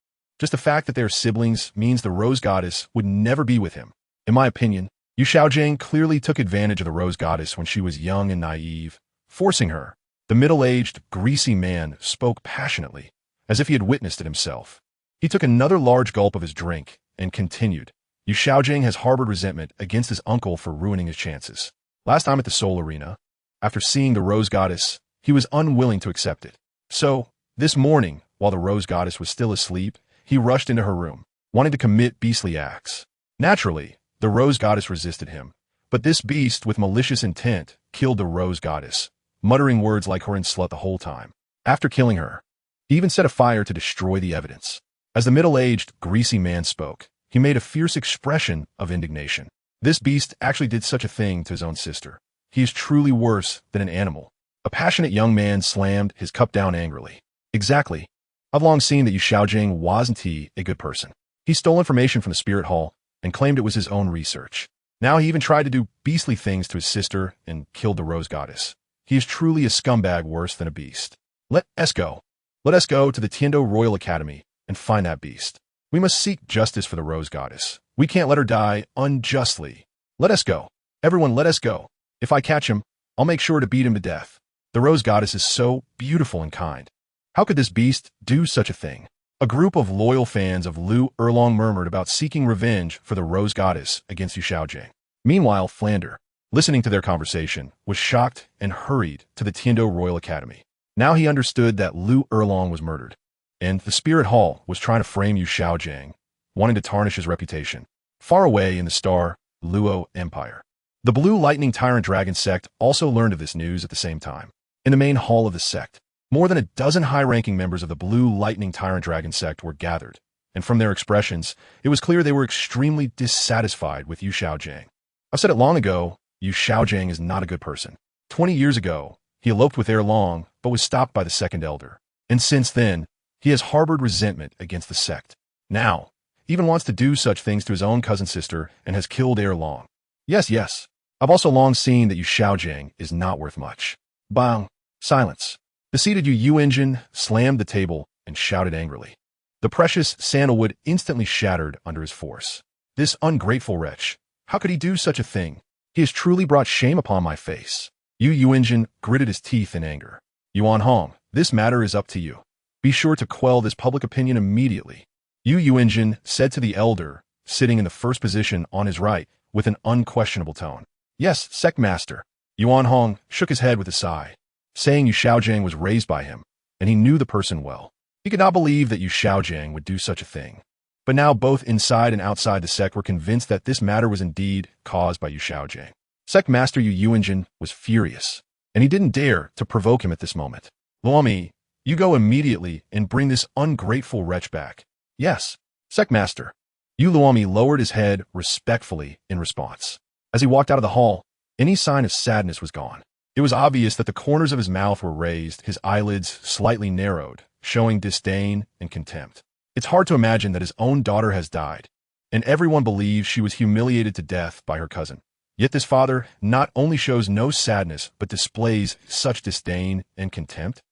Just the fact that they are siblings means the Rose Goddess would never be with him. In my opinion, Yu Xiaojiang clearly took advantage of the Rose Goddess when she was young and naive, forcing her The middle-aged, greasy man spoke passionately, as if he had witnessed it himself. He took another large gulp of his drink and continued. Yu Xiaojing has harbored resentment against his uncle for ruining his chances. Last time at the Soul Arena, after seeing the Rose Goddess, he was unwilling to accept it. So, this morning, while the Rose Goddess was still asleep, he rushed into her room, wanting to commit beastly acts. Naturally, the Rose Goddess resisted him, but this beast with malicious intent killed the Rose Goddess, muttering words like whore and slut the whole time. After killing her, he even set a fire to destroy the evidence. As the middle-aged, greasy man spoke, he made a fierce expression of indignation. This beast actually did such a thing to his own sister. He is truly worse than an animal. A passionate young man slammed his cup down angrily. Exactly. I've long seen that Yu Xiaojing wasn't a good person. He stole information from the spirit hall and claimed it was his own research. Now he even tried to do beastly things to his sister and killed the Rose Goddess. He is truly a scumbag worse than a beast. Let us go. Let us go to the Tiando Royal Academy and find that beast. We must seek justice for the Rose Goddess. We can't let her die unjustly. Let us go. Everyone, let us go. If I catch him, I'll make sure to beat him to death. The Rose Goddess is so beautiful and kind. How could this beast do such a thing? A group of loyal fans of Lu Erlong murmured about seeking revenge for the Rose Goddess against Yu Xiaojing. Meanwhile, Flander, listening to their conversation, was shocked and hurried to the Tiando Royal Academy. Now he understood that Lu Erlong was murdered, and the Spirit Hall was trying to frame Yu Xiaojing, wanting to tarnish his reputation. Far away in the Star Luo Empire, the Blue Lightning Tyrant Dragon sect also learned of this news at the same time. In the main hall of the sect, more than a dozen high-ranking members of the Blue Lightning Tyrant Dragon sect were gathered, and from their expressions, it was clear they were extremely dissatisfied with Yu Xiaojing. I've said it long ago, Yu Xiaojing is not a good person. 20 years ago, he eloped with Erlong, but was stopped by the second elder. And since then, he has harbored resentment against the sect. Now, he even wants to do such things to his own cousin sister and has killed Erlong. Yes. I've also long seen that Yu Xiaojing is not worth much. Bang. Silence. The seated Yu Yunjin slammed the table and shouted angrily. The precious sandalwood instantly shattered under his force. This ungrateful wretch. How could he do such a thing? He has truly brought shame upon my face. Yu Yunjin gritted his teeth in anger. Yuan Hong, this matter is up to you. Be sure to quell this public opinion immediately. Yu Yunjin said to the elder, sitting in the first position on his right, with an unquestionable tone. Yes, sect master. Yuan Hong shook his head with a sigh, saying Yu Xiaojing was raised by him, and he knew the person well. He could not believe that Yu Xiaojing would do such a thing. But now both inside and outside the sect were convinced that this matter was indeed caused by Yu Xiaojing. Sect master Yu Yunjin was furious, and he didn't dare to provoke him at this moment. Luomi, you go immediately and bring this ungrateful wretch back. Yes, sect master. Yu Luomi lowered his head respectfully in response. As he walked out of the hall, any sign of sadness was gone. It was obvious that the corners of his mouth were raised, his eyelids slightly narrowed, showing disdain and contempt. It's hard to imagine that his own daughter has died, and everyone believes she was humiliated to death by her cousin. Yet this father not only shows no sadness, but displays such disdain and contempt.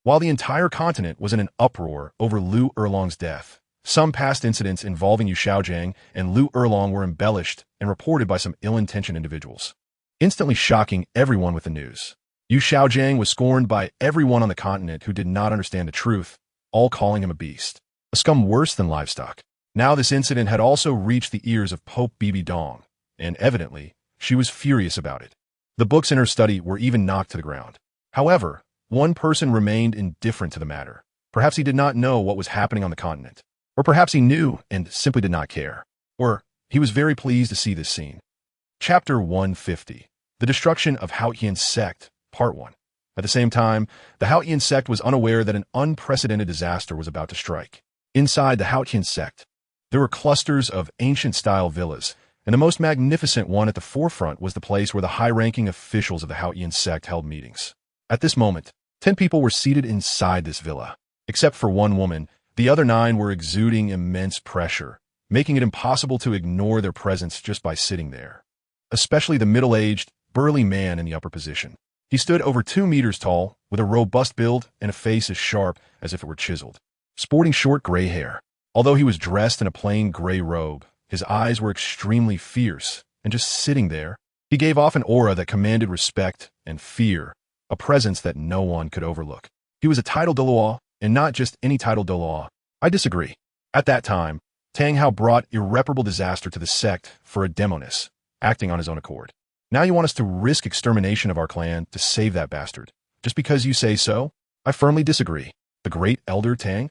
While the entire continent was in an uproar over Lu Erlong's death, some past incidents involving Yu Xiaojing and Lu Erlong were embellished and reported by some ill-intentioned individuals, instantly shocking everyone with the news. Yu Xiaojing was scorned by everyone on the continent who did not understand the truth, all calling him a beast, a scum worse than livestock. Now this incident had also reached the ears of Pope Bibi Dong, and evidently, she was furious about it. The books in her study were even knocked to the ground. However, one person remained indifferent to the matter. Perhaps he did not know what was happening on the continent. Or perhaps he knew and simply did not care. Or he was very pleased to see this scene. Chapter 150. The Destruction of Haotian Sect, Part 1. At the same time, the Haotian sect was unaware that an unprecedented disaster was about to strike. Inside the Haotian sect, there were clusters of ancient-style villas, and the most magnificent one at the forefront was the place where the high-ranking officials of the Haotian sect held meetings. At this moment, 10 people were seated inside this villa. Except for one woman, the other 9 were exuding immense pressure, making it impossible to ignore their presence just by sitting there. Especially the middle-aged, burly man in the upper position. He stood over 2 meters tall, with a robust build and a face as sharp as if it were chiseled, sporting short gray hair. Although he was dressed in a plain gray robe, his eyes were extremely fierce, and just sitting there, he gave off an aura that commanded respect and fear, a presence that no one could overlook. He was a titled Douluo, and not just any titled Douluo. I disagree. At that time, Tang Hao brought irreparable disaster to the sect for a demoness, acting on his own accord. Now you want us to risk extermination of our clan to save that bastard, just because you say so? I firmly disagree. The great elder Tang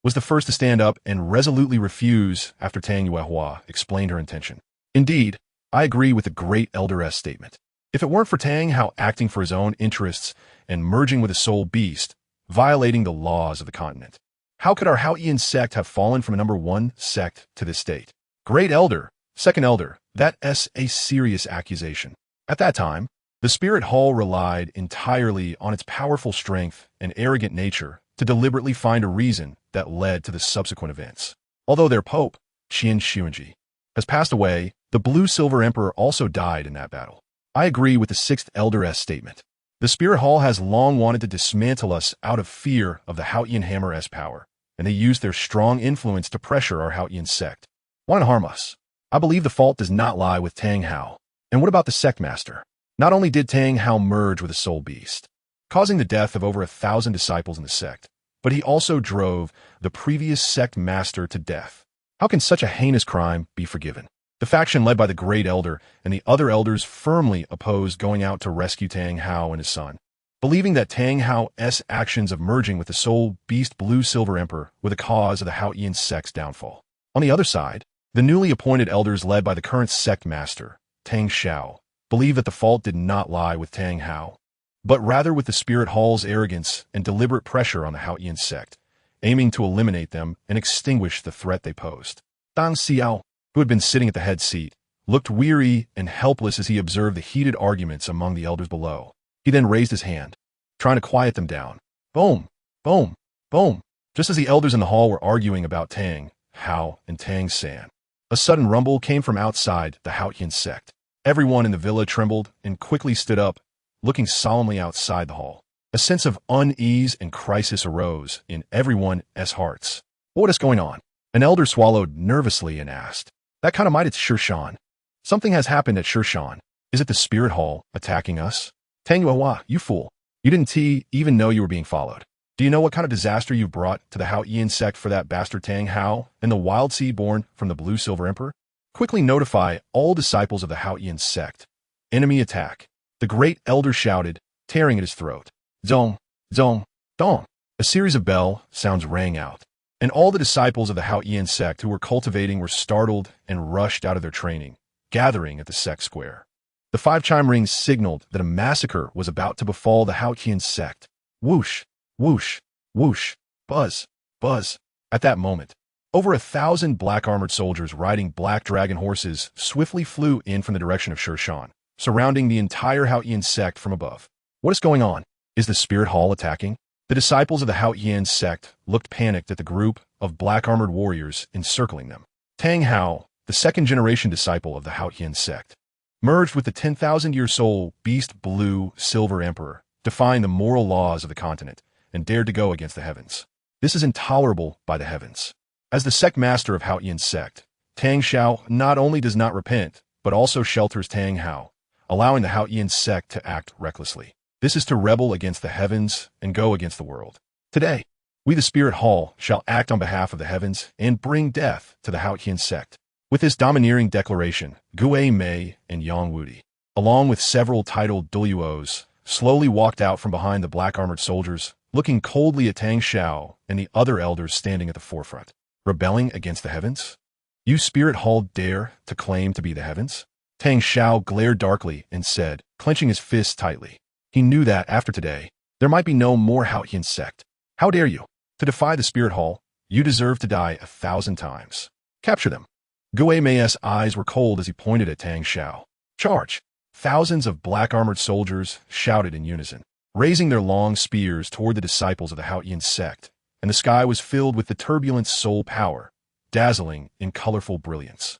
was the first to stand up and resolutely refuse after Tang Yuehua explained her intention. Indeed, I agree with the great elder's statement. If it weren't for Tang Hao acting for his own interests and merging with a soul beast, violating the laws of the continent, how could our Haotian sect have fallen from a #1 sect to this state? Great elder, second elder, that's a serious accusation. At that time, the Spirit Hall relied entirely on its powerful strength and arrogant nature to deliberately find a reason that led to the subsequent events. Although their pope, Qian Renlin, has passed away, the Blue-Silver Emperor also died in that battle. I agree with the sixth elder's statement. The Spirit Hall has long wanted to dismantle us out of fear of the Haotian Hammer's power, and they used their strong influence to pressure our Haotian sect. Want to harm us? I believe the fault does not lie with Tang Hao. And what about the sect master? Not only did Tang Hao merge with a soul beast, causing the death of over 1,000 disciples in the sect, but he also drove the previous sect master to death. How can such a heinous crime be forgiven? The faction led by the Great Elder and the other elders firmly opposed going out to rescue Tang Hao and his son, believing that Tang Hao's actions of merging with the soul beast Blue-Silver Emperor were the cause of the Haotian sect's downfall. On the other side, the newly appointed elders led by the current sect master, Tang Xiao, believed that the fault did not lie with Tang Hao, but rather with the Spirit Hall's arrogance and deliberate pressure on the Haotian sect, aiming to eliminate them and extinguish the threat they posed. Tang Xiao, who had been sitting at the head seat, looked weary and helpless as he observed the heated arguments among the elders below. He then raised his hand, trying to quiet them down. Boom! Boom! Boom! Just as the elders in the hall were arguing about Tang Hao and Tang San, a sudden rumble came from outside the Haotian sect. Everyone in the villa trembled and quickly stood up, looking solemnly outside the hall. A sense of unease and crisis arose in everyone's hearts. What is going on? An elder swallowed nervously and asked, That kind of might, it's Shirshan. Something has happened at Shirshan. Is it the Spirit Hall attacking us? Tang Yuehua, you fool. You didn't even know you were being followed. Do you know what kind of disaster you've brought to the Haotian sect for that bastard Tang Hao and the wild seed born from the Blue-Silver Emperor? Quickly notify all disciples of the Haotian sect. Enemy attack. The great elder shouted, tearing at his throat. Zong, zong, dong. A series of bell sounds rang out, and all the disciples of the Haotian sect who were cultivating were startled and rushed out of their training, gathering at the sect square. The 5-chime rings signaled that a massacre was about to befall the Haotian sect. Whoosh, whoosh, whoosh, buzz, buzz. At that moment, over 1,000 black-armored soldiers riding black dragon horses swiftly flew in from the direction of Shirshan, surrounding the entire Haotian sect from above. What is going on? Is the Spirit Hall attacking? The disciples of the Haotian sect looked panicked at the group of black-armored warriors encircling them. Tang Hao, the second-generation disciple of the Haotian sect, merged with the 10,000-year soul beast Blue-Silver Emperor, defying the moral laws of the continent, and dared to go against the heavens. This is intolerable by the heavens. As the sect master of Haotian sect, Tang Xiao not only does not repent, but also shelters Tang Hao, allowing the Haotian sect to act recklessly. This is to rebel against the heavens and go against the world. Today, we the Spirit Hall shall act on behalf of the heavens and bring death to the Haotian sect. With this domineering declaration, Gue Mei and Yang Wudi, along with several titled Douluos, slowly walked out from behind the black-armored soldiers, looking coldly at Tang Xiao and the other elders standing at the forefront. Rebelling against the heavens? You Spirit Hall dare to claim to be the heavens? Tang Xiao glared darkly and said, clenching his fists tightly. He knew that, after today, there might be no more Haotian sect. How dare you? To defy the Spirit Hall, you deserve to die 1,000 times. Capture them. Gue Mei's eyes were cold as he pointed at Tang Xiao. Charge! Thousands of black-armored soldiers shouted in unison, raising their long spears toward the disciples of the Haotian sect, and the sky was filled with the turbulent soul power, dazzling in colorful brilliance.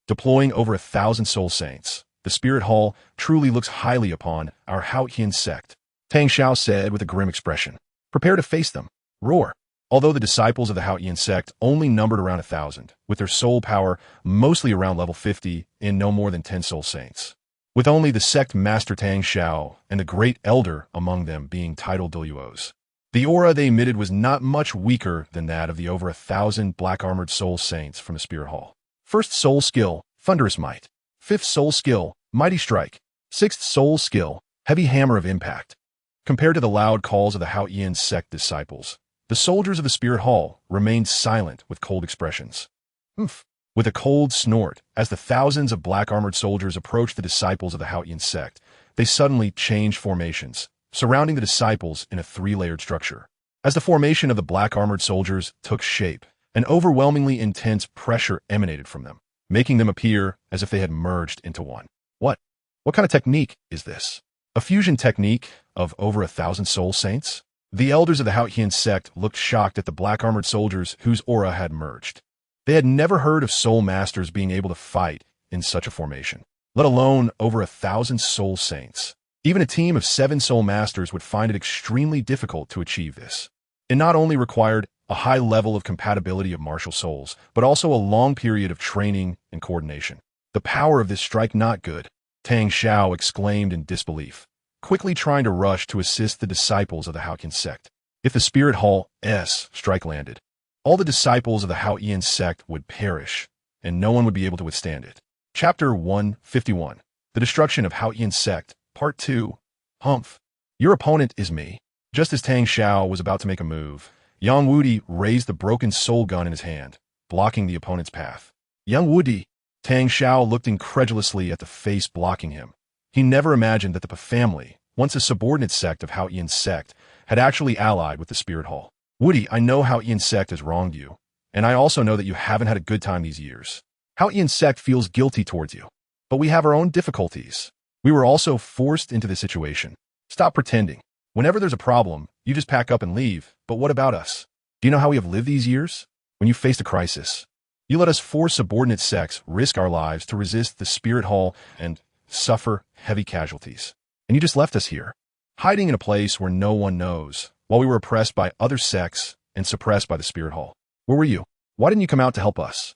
Deploying over 1,000 soul saints, the Spirit Hall truly looks highly upon our Haotian sect, Tang Xiao said with a grim expression. Prepare to face them. Roar. Although the disciples of the Haotian sect only numbered around 1,000, with their soul power mostly around level 50 and no more than 10 soul saints, with only the sect master Tang Xiao and the great elder among them being titled Douluos. The aura they emitted was not much weaker than that of the over 1,000 black-armored soul saints from the Spirit Hall. First soul skill, Thunderous Might. Fifth soul skill, Mighty Strike. Sixth soul skill, Heavy Hammer of Impact. Compared to the loud calls of the Hao Qian sect disciples, the soldiers of the Spirit Hall remained silent with cold expressions. Oomph! With a cold snort, as the thousands of black-armored soldiers approached the disciples of the Hao Qian sect, they suddenly changed formations, surrounding the disciples in a three-layered structure. As the formation of the black-armored soldiers took shape, an overwhelmingly intense pressure emanated from them, making them appear as if they had merged into one. What kind of technique is this? A fusion technique of over 1,000 soul saints? The elders of the Hao Qian sect looked shocked at the black-armored soldiers whose aura had merged. They had never heard of soul masters being able to fight in such a formation, let alone over 1,000 soul saints. Even a team of 7 soul masters would find it extremely difficult to achieve this. It not only required a high level of compatibility of martial souls, but also a long period of training and coordination. The power of this strike not good, Tang Xiao exclaimed in disbelief, quickly trying to rush to assist the disciples of the Hao Qian sect. If the Spirit Hall's strike landed, all the disciples of the Hao Qian sect would perish, and no one would be able to withstand it. Chapter 151. The Destruction of Hao Qian Sect, Part 2. Humph. Your opponent is me. Just as Tang Xiao was about to make a move, Yang Wudi raised the broken soul gun in his hand, blocking the opponent's path. Yang Wudi. Tang Xiao looked incredulously at the face blocking him. He never imagined that the family, once a subordinate sect of Hao Qian sect, had actually allied with the Spirit Hall. Wudi, I know Hao Qian sect has wronged you, and I also know that you haven't had a good time these years. Hao Qian sect feels guilty towards you, but we have our own difficulties. We were also forced into this situation. Stop pretending. Whenever there's a problem, you just pack up and leave. But what about us? Do you know how we have lived these years? When you faced a crisis, you let us 4 subordinate sects risk our lives to resist the Spirit Hall and suffer heavy casualties. And you just left us here, hiding in a place where no one knows, while we were oppressed by other sects and suppressed by the Spirit Hall. Where were you? Why didn't you come out to help us?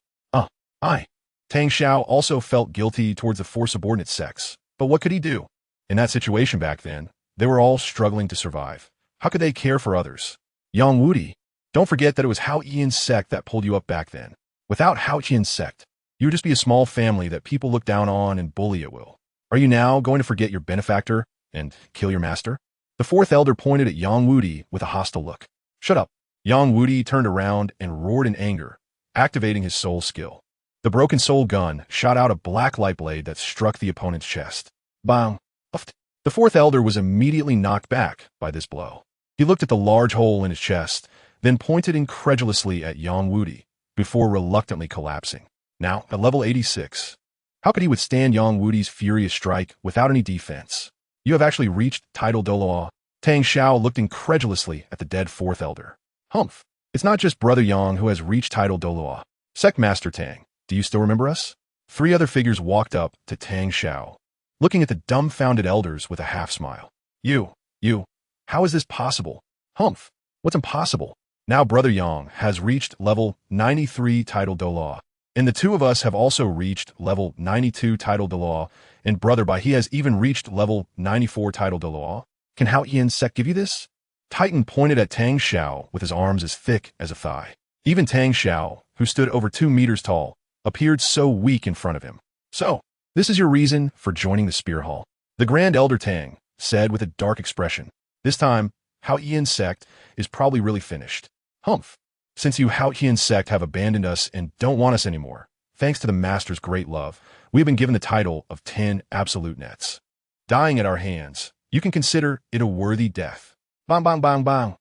Tang Xiao also felt guilty towards the 4 subordinate sects. But what could he do? In that situation back then, they were all struggling to survive. How could they care for others? Yang Wudi, don't forget that it was Hao Qian sect that pulled you up back then. Without Hao Qian sect, you would just be a small family that people look down on and bully at will. Are you now going to forget your benefactor and kill your master? The 4th elder pointed at Yang Wudi with a hostile look. Shut up. Yang Wudi turned around and roared in anger, activating his soul skill. The broken soul gun shot out a black light blade that struck the opponent's chest. Bang! The 4th elder was immediately knocked back by this blow. He looked at the large hole in his chest, then pointed incredulously at Yang Wudi, before reluctantly collapsing. Now, at level 86, how could he withstand Yang Wudi's furious strike without any defense? You have actually reached title Douluo. Tang Xiao looked incredulously at the dead 4th elder. Humph! It's not just Brother Yang who has reached title Douluo. Sect Master Tang, do you still remember us? 3 other figures walked up to Tang Xiao, looking at the dumbfounded elders with a half-smile. You, how is this possible? Humph! What's impossible? Now Brother Yang has reached level 93 title Douluo, and the 2 of us have also reached level 92 title Douluo, and Brother Bai, he has even reached level 94 title Douluo. Can Hao Qian sect give you this? Titan pointed at Tang Xiao with his arms as thick as a thigh. Even Tang Xiao, who stood over 2 meters tall, appeared so weak in front of him. So, this is your reason for joining the Spirit Hall? The Grand Elder Tang said with a dark expression. This time, Hao Qian sect is probably really finished. Humph! Since you Hao Qian sect have abandoned us and don't want us anymore, thanks to the Master's great love, we have been given the title of 10 absolute nets. Dying at our hands, you can consider it a worthy death. Bang, bang, bang, bang.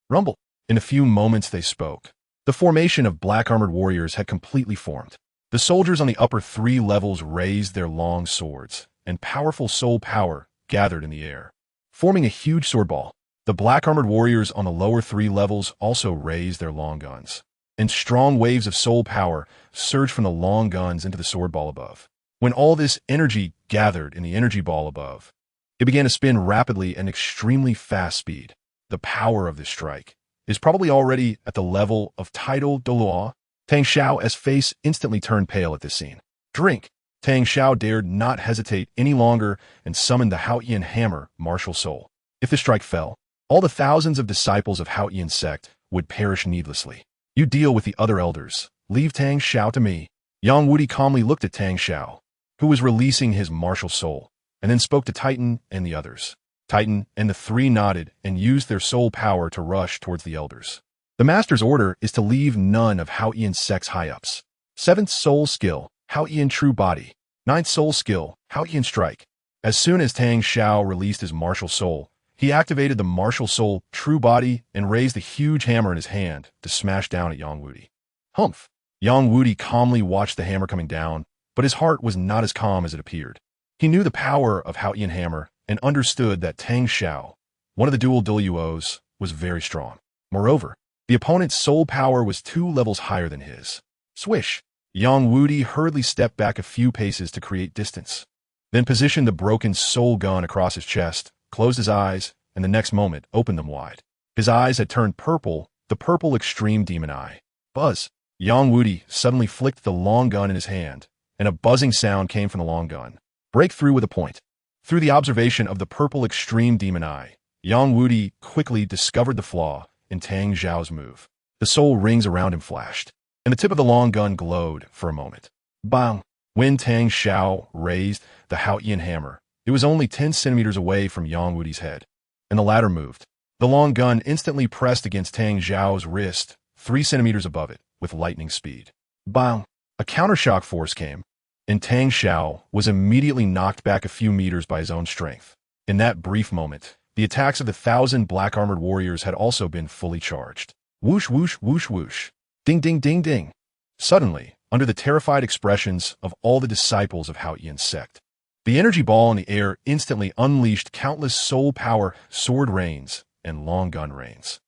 Rumble. In a few moments they spoke. The formation of black-armored warriors had completely formed. The soldiers on the upper 3 levels raised their long swords, and powerful soul power gathered in the air, forming a huge sword ball. The black-armored warriors on the lower 3 levels also raised their long guns, and strong waves of soul power surged from the long guns into the sword ball above. When all this energy gathered in the energy ball above, it began to spin rapidly at an extremely fast speed. The power of this strike is probably already at the level of title Douluo. Tang Xiao's face instantly turned pale at this scene. Drink! Tang Xiao dared not hesitate any longer and summoned the Haotian hammer, martial soul. If the strike fell, all the thousands of disciples of Haotian sect would perish needlessly. You deal with the other elders. Leave Tang Xiao to me. Yang Wudi calmly looked at Tang Xiao, who was releasing his martial soul, and then spoke to Titan and the others. Titan and the three nodded and used their soul power to rush towards the elders. The master's order is to leave none of Haotian sect's high-ups. 7th soul skill, Haotian true body. 9th soul skill, Haotian strike. As soon as Tang Xiao released his martial soul, he activated the martial soul true body and raised the huge hammer in his hand to smash down at Yang Wudi. Humph! Yang Wudi calmly watched the hammer coming down, but his heart was not as calm as it appeared. He knew the power of Haotian hammer and understood that Tang Xiao, one of the dual Douluos, was very strong. Moreover, the opponent's soul power was 2 levels higher than his. Swish! Yang Wudi hurriedly stepped back a few paces to create distance, then positioned the broken soul gun across his chest, closed his eyes, and the next moment opened them wide. His eyes had turned purple, the purple extreme demon eye. Buzz! Yang Wudi suddenly flicked the long gun in his hand, and a buzzing sound came from the long gun. Breakthrough with a point. Through the observation of the purple extreme demon eye, Yang Wudi quickly discovered the flaw in Tang Xiao's move. The soul rings around him flashed, and the tip of the long gun glowed for a moment. Bang! When Tang Xiao raised the Haotian hammer, it was only 10 centimeters away from Yang Wudi's head, and the latter moved. The long gun instantly pressed against Tang Xiao's wrist, 3 centimeters above it, with lightning speed. Bang! A countershock force came, and Tang Xiao was immediately knocked back a few meters by his own strength. In that brief moment, the attacks of the 1,000 black-armored warriors had also been fully charged. Whoosh, whoosh, whoosh, whoosh. Ding, ding, ding, ding. Suddenly, under the terrified expressions of all the disciples of Haotian sect, the energy ball in the air instantly unleashed countless soul power, sword rains, and long gun rains.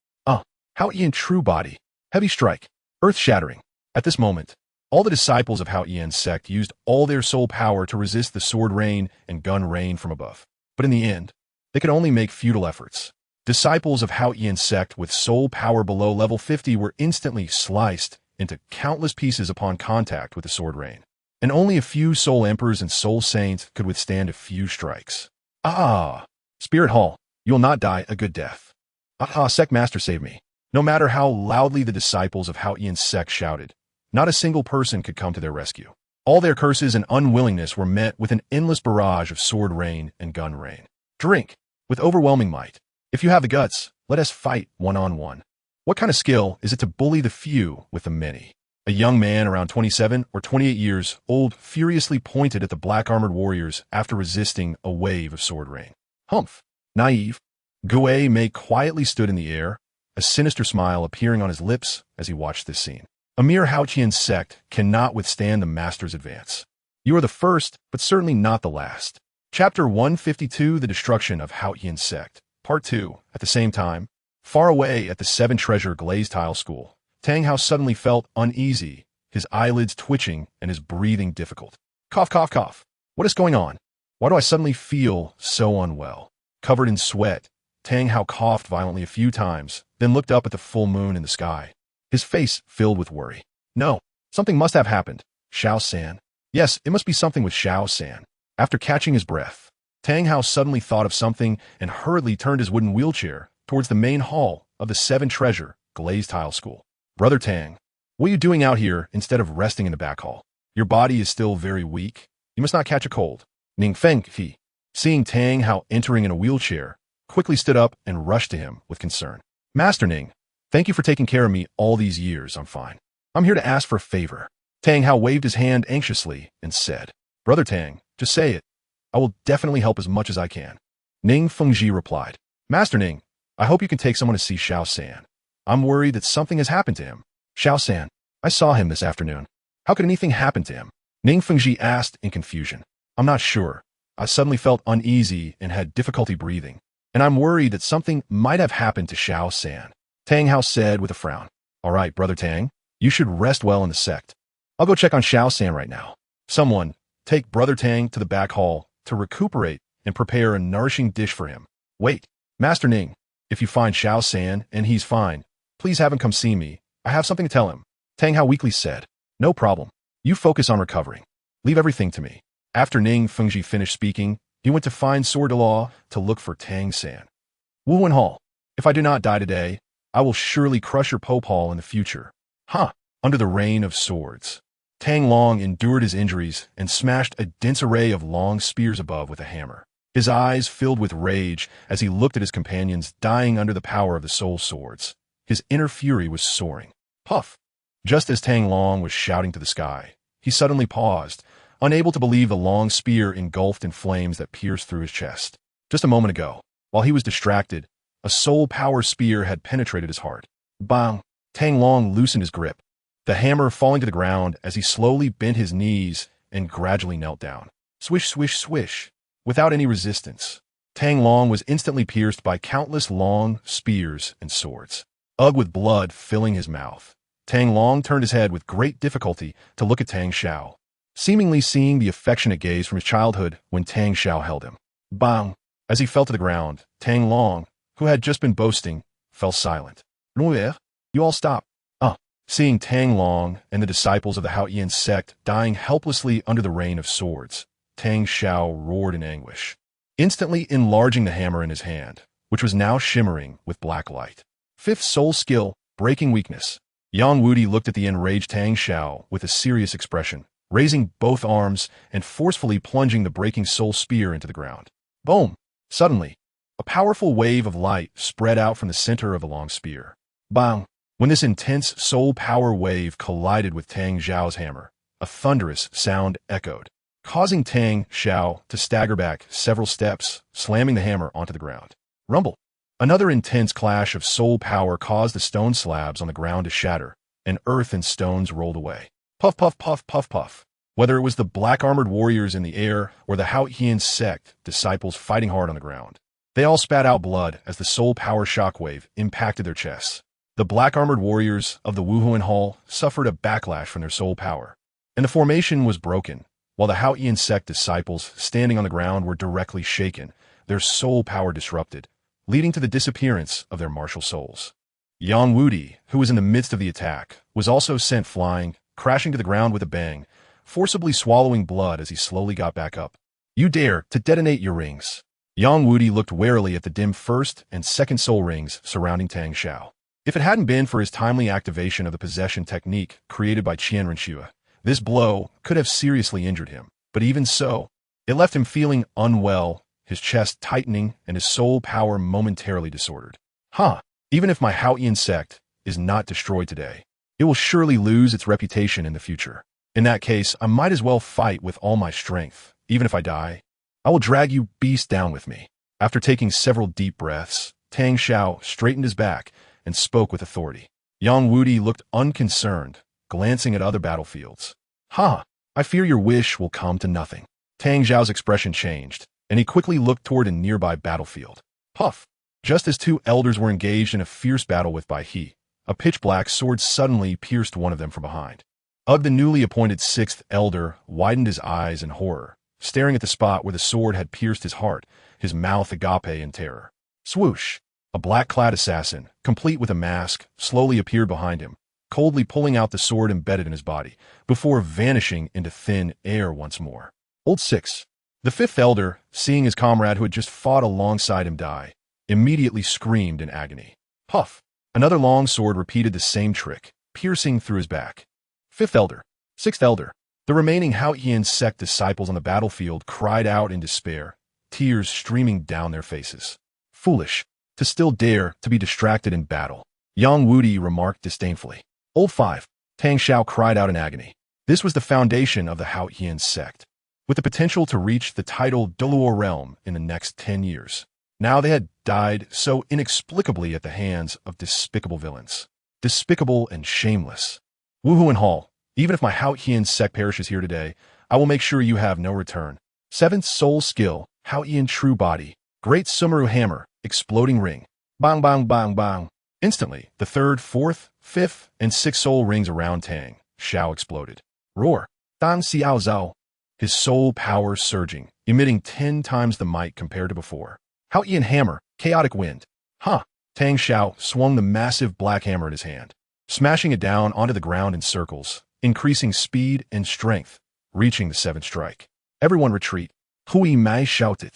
Haotian true body, heavy strike, earth-shattering. At this moment, all the disciples of Haotian sect used all their soul power to resist the sword rain and gun rain from above. But in the end, they could only make futile efforts. Disciples of Haotian sect with soul power below level 50 were instantly sliced into countless pieces upon contact with the sword rain, and only a few soul emperors and soul saints could withstand a few strikes. Spirit Hall, you will not die a good death. Sect Master, save me. No matter how loudly the disciples of Haotian sect shouted, not a single person could come to their rescue. All their curses and unwillingness were met with an endless barrage of sword rain and gun rain. Drink, with overwhelming might. If you have the guts, let us fight one-on-one. What kind of skill is it to bully the few with the many? A young man around 27 or 28 years old furiously pointed at the black-armored warriors after resisting a wave of sword rain. Humph! Naive. Gui Mei quietly stood in the air, a sinister smile appearing on his lips as he watched this scene. A mere Haotian sect cannot withstand the master's advance. You are the first, but certainly not the last. Chapter 152, The Destruction of Haotian Sect. Part 2. At the same time, far away at the Seven Treasure Glazed Tile School, Tang Hao suddenly felt uneasy, his eyelids twitching and his breathing difficult. Cough, cough, cough. What is going on? Why do I suddenly feel so unwell? Covered in sweat, Tang Hao coughed violently a few times, then looked up at the full moon in the sky, his face filled with worry. No, something must have happened. Xiao San. Yes, it must be something with Xiao San. After catching his breath, Tang Hao suddenly thought of something and hurriedly turned his wooden wheelchair towards the main hall of the Seven Treasure Glazed Tile School. Brother Tang, what are you doing out here instead of resting in the back hall? Your body is still very weak. You must not catch a cold. Ning Feng He, seeing Tang Hao entering in a wheelchair, quickly stood up and rushed to him with concern. Master Ning, thank you for taking care of me all these years. I'm fine. I'm here to ask for a favor. Tang Hao waved his hand anxiously and said, Brother Tang, just say it. I will definitely help as much as I can. Ning Fengji replied, Master Ning, I hope you can take someone to see Xiao San. I'm worried that something has happened to him. Xiao San, I saw him this afternoon. How could anything happen to him? Ning Fengji asked in confusion. I'm not sure. I suddenly felt uneasy and had difficulty breathing, and I'm worried that something might have happened to Xiao San. Tang Hao said with a frown. All right, Brother Tang, you should rest well in the sect. I'll go check on Xiao San right now. Someone, take Brother Tang to the back hall to recuperate and prepare a nourishing dish for him. Wait, Master Ning, if you find Xiao San and he's fine, please have him come see me. I have something to tell him. Tang Hao weakly said. No problem. You focus on recovering. Leave everything to me. After Ning Fengji finished speaking, he went to find Sword Dalu to look for Tang San. Wu Wenhao, if I do not die today, I will surely crush your Popal in the future. Huh. Under the rain of swords, Tang Long endured his injuries and smashed a dense array of long spears above with a hammer. His eyes filled with rage as he looked at his companions dying under the power of the soul swords. His inner fury was soaring. Puff! Just as Tang Long was shouting to the sky, he suddenly paused, unable to believe the long spear engulfed in flames that pierced through his chest. Just a moment ago, while he was distracted, a soul power spear had penetrated his heart. Bang! Tang Long loosened his grip, the hammer falling to the ground as he slowly bent his knees and gradually knelt down. Swish, swish, swish. Without any resistance, Tang Long was instantly pierced by countless long spears and swords. With blood filling his mouth, Tang Long turned his head with great difficulty to look at Tang Xiao, seemingly seeing the affectionate gaze from his childhood when Tang Xiao held him. Bang! As he fell to the ground, Tang Long, who had just been boasting, fell silent. You all stop. Seeing Tang Long and the disciples of the Haoyan sect dying helplessly under the rain of swords, Tang Xiao roared in anguish, instantly enlarging the hammer in his hand, which was now shimmering with black light. Fifth soul skill, breaking weakness. Yang Wudi looked at the enraged Tang Xiao with a serious expression, raising both arms and forcefully plunging the breaking soul spear into the ground. Boom! Suddenly, a powerful wave of light spread out from the center of the long spear. Bang! When this intense soul power wave collided with Tang Xiao's hammer, a thunderous sound echoed, causing Tang Xiao to stagger back several steps, slamming the hammer onto the ground. Rumble! Another intense clash of soul power caused the stone slabs on the ground to shatter, and earth and stones rolled away. Puff, puff, puff, puff, puff. Whether it was the black-armored warriors in the air or the Haoyan sect disciples fighting hard on the ground, they all spat out blood as the soul power shockwave impacted their chests. The black-armored warriors of the Wuhuan Hall suffered a backlash from their soul power, and the formation was broken, while the Haoyan sect disciples standing on the ground were directly shaken, their soul power disrupted, leading to the disappearance of their martial souls. Yang Wudi, who was in the midst of the attack, was also sent flying, crashing to the ground with a bang, forcibly swallowing blood as he slowly got back up. You dare to detonate your rings. Yang Wudi looked warily at the dim first and second soul rings surrounding Tang Xiao. If it hadn't been for his timely activation of the possession technique created by Qian Renlin, this blow could have seriously injured him. But even so, it left him feeling unwell, his chest tightening and his soul power momentarily disordered. Even if my Haoyan sect is not destroyed today, it will surely lose its reputation in the future. In that case, I might as well fight with all my strength. Even if I die, I will drag you beast down with me. After taking several deep breaths, Tang Xiao straightened his back and spoke with authority. Yang Wudi looked unconcerned, glancing at other battlefields. I fear your wish will come to nothing. Tang Xiao's expression changed, and he quickly looked toward a nearby battlefield. Puff! Just as two elders were engaged in a fierce battle with Bai He, a pitch-black sword suddenly pierced one of them from behind. The newly appointed sixth elder widened his eyes in horror, staring at the spot where the sword had pierced his heart, his mouth agape in terror. Swoosh! A black-clad assassin, complete with a mask, slowly appeared behind him, coldly pulling out the sword embedded in his body, before vanishing into thin air once more. Old 6. The fifth elder, seeing his comrade who had just fought alongside him die, immediately screamed in agony. Puff! Another long sword repeated the same trick, piercing through his back. Fifth elder. Sixth elder. The remaining Haoyan sect disciples on the battlefield cried out in despair, tears streaming down their faces. Foolish! To still dare to be distracted in battle. Yang Wudi remarked disdainfully. Old 5. Tang Xiao cried out in agony. This was the foundation of the Haoyan sect, with the potential to reach the title Douluo realm in the next 10 years. Now they had died so inexplicably at the hands of despicable villains. Despicable and shameless. Wuhuan Hall, even if my Haoyan sect perishes here today, I will make sure you have no return. Seventh soul skill, Haoyan true body, great Sumeru hammer, exploding ring. Bang, bang, bang, bang. Instantly, the third, fourth, fifth, and sixth soul rings around Tang Xiao exploded. Roar. Dan Xiao Zhao. His soul power surging, emitting 10 times the might compared to before. Haoyan hammer, chaotic wind. Tang Xiao swung the massive black hammer in his hand, smashing it down onto the ground in circles, increasing speed and strength, reaching the seventh strike. Everyone retreat. Hui Mai shouted.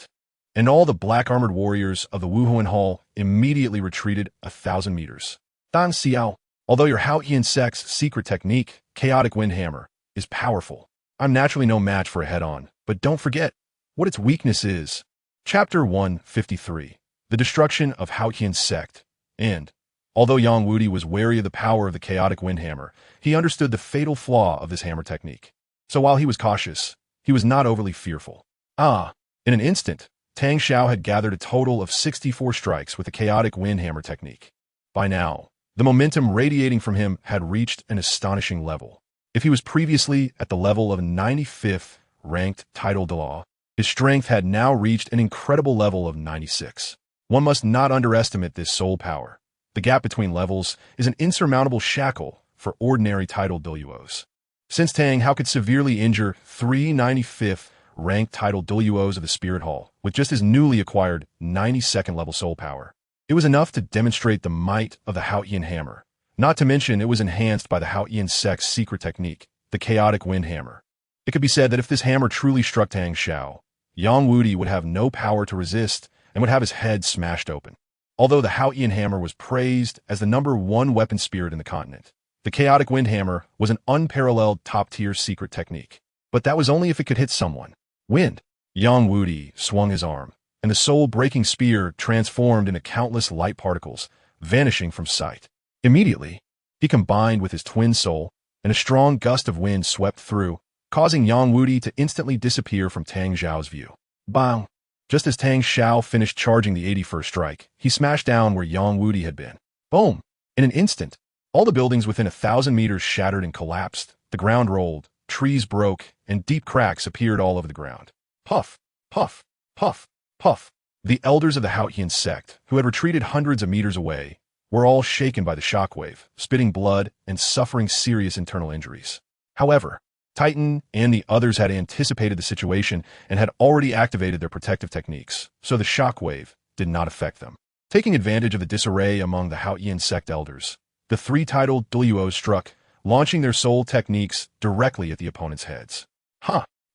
And all the black-armored warriors of the Wuhuan Hall immediately retreated 1,000 meters. Dan Xiao, although your Haotian sect's secret technique, Chaotic Wind Hammer, is powerful, I'm naturally no match for a head-on, but don't forget what its weakness is. Chapter 153. The Destruction of Haotian Sect. And, although Yang Wudi was wary of the power of the Chaotic Wind Hammer, he understood the fatal flaw of this hammer technique. So while he was cautious, he was not overly fearful. In an instant, Tang Xiao had gathered a total of 64 strikes with the Chaotic Wind Hammer technique. By now, the momentum radiating from him had reached an astonishing level. If he was previously at the level of 95th ranked title Dalu, his strength had now reached an incredible level of 96. One must not underestimate this soul power. The gap between levels is an insurmountable shackle for ordinary title Douluos. Since Tang Hao could severely injure 395th ranked title Douluos of the Spirit Hall with just his newly acquired 92nd level soul power, it was enough to demonstrate the might of the Haotian hammer. Not to mention it was enhanced by the Haotian sect's secret technique, the Chaotic Wind Hammer. It could be said that if this hammer truly struck Tang Xiao, Yang Wudi would have no power to resist and would have his head smashed open. Although the Haotian hammer was praised as the #1 weapon spirit in the continent, the Chaotic Wind Hammer was an unparalleled top-tier secret technique. But that was only if it could hit someone. Wind. Yang Wudi swung his arm, and the soul-breaking spear transformed into countless light particles, vanishing from sight. Immediately, he combined with his twin soul, and a strong gust of wind swept through, causing Yang Wudi to instantly disappear from Tang Xiao's view. Bang! Just as Tang Xiao finished charging the 81st strike, he smashed down where Yang Wudi had been. Boom! In an instant, all the buildings within 1,000 meters shattered and collapsed, the ground rolled, trees broke, and deep cracks appeared all over the ground. Puff! Puff! Puff! Puff! The elders of the Haotian sect, who had retreated hundreds of meters away, were all shaken by the shockwave, spitting blood and suffering serious internal injuries. However, Titan and the others had anticipated the situation and had already activated their protective techniques, so the shockwave did not affect them. Taking advantage of the disarray among the Haotian sect elders, the three-titled Douluos struck, launching their soul techniques directly at the opponent's heads.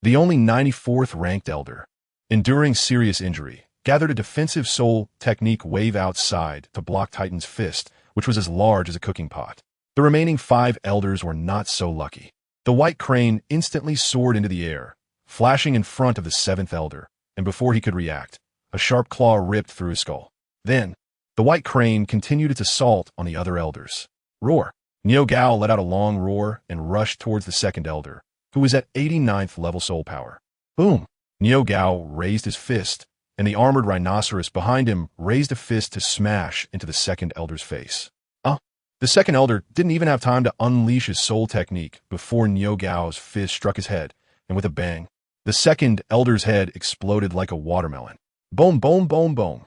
The only 94th ranked elder, enduring serious injury, gathered a defensive soul technique wave outside to block Titan's fist, which was as large as a cooking pot. The remaining 5 elders were not so lucky. The white crane instantly soared into the air, flashing in front of the 7th elder, and before he could react, a sharp claw ripped through his skull. Then, the white crane continued its assault on the other elders. Roar! Niu Gao let out a long roar and rushed towards the 2nd elder, who was at 89th level soul power. Boom! Niu Gao raised his fist, and the armored rhinoceros behind him raised a fist to smash into the 2nd elder's face. The 2nd elder didn't even have time to unleash his soul technique before Niu Gao's fist struck his head, and with a bang, the 2nd elder's head exploded like a watermelon. Boom, boom, boom, boom.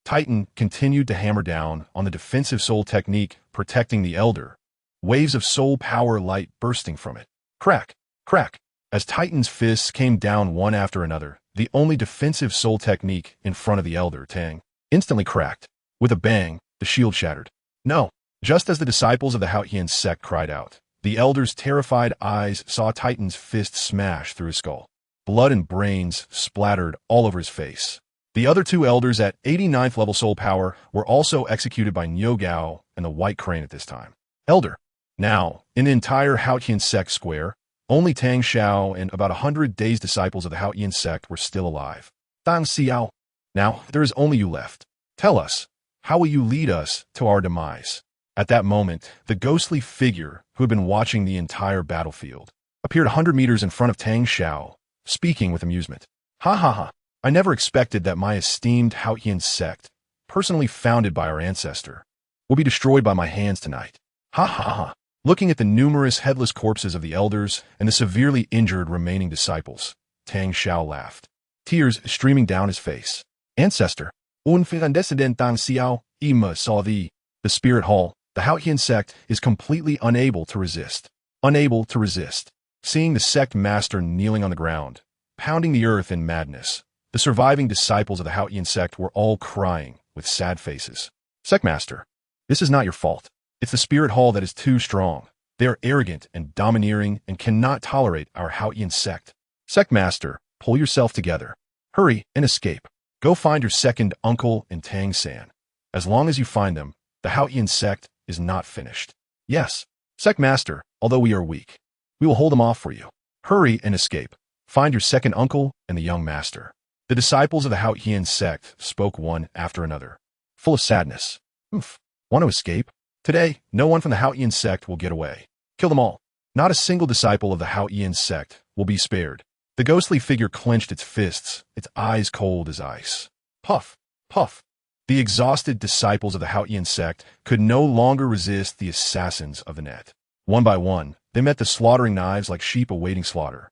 Titan continued to hammer down on the defensive soul technique protecting the elder, waves of soul power light bursting from it. Crack, crack. As Titan's fists came down one after another, the only defensive soul technique in front of the elder, Tang, instantly cracked. With a bang, the shield shattered. No! Just as the disciples of the Haotian sect cried out, the elder's terrified eyes saw Titan's fist smash through his skull. Blood and brains splattered all over his face. The other 2 elders at 89th level soul power were also executed by Niu Gao and the white crane at this time. Elder. Now, in the entire Haotian sect square, only Tang Xiao and about 100 dazed disciples of the Haotian sect were still alive. Dan Xiao. Now, there is only you left. Tell us, how will you lead us to our demise? At that moment, the ghostly figure who had been watching the entire battlefield appeared 100 meters in front of Tang Xiao, speaking with amusement. Ha ha ha, I never expected that my esteemed Haotian sect, personally founded by our ancestor, will be destroyed by my hands tonight. Ha ha ha. Looking at the numerous headless corpses of the elders and the severely injured remaining disciples, Tang Xiao laughed, tears streaming down his face. Ancestor, un descendant Tang Xiao, Ima saw the Spirit Hall. The Haotian sect is completely unable to resist. Unable to resist. Seeing the sect master kneeling on the ground, pounding the earth in madness, the surviving disciples of the Haotian sect were all crying with sad faces. Sect master, this is not your fault. It's the Spirit Hall that is too strong. They are arrogant and domineering and cannot tolerate our Haotian sect. Sect master, pull yourself together. Hurry and escape. Go find your second uncle and Tang San. As long as you find them, the Haotian sect is not finished. Yes, sect master, although we are weak, we will hold them off for you. Hurry and escape. Find your second uncle and the young master. The disciples of the Haotian sect spoke one after another, full of sadness. Want to escape? Today, no one from the Haotian sect will get away. Kill them all. Not a single disciple of the Haotian sect will be spared. The ghostly figure clenched its fists, its eyes cold as ice. Puff, puff. The exhausted disciples of the Haotian sect could no longer resist the assassins of the net. One by one, they met the slaughtering knives like sheep awaiting slaughter.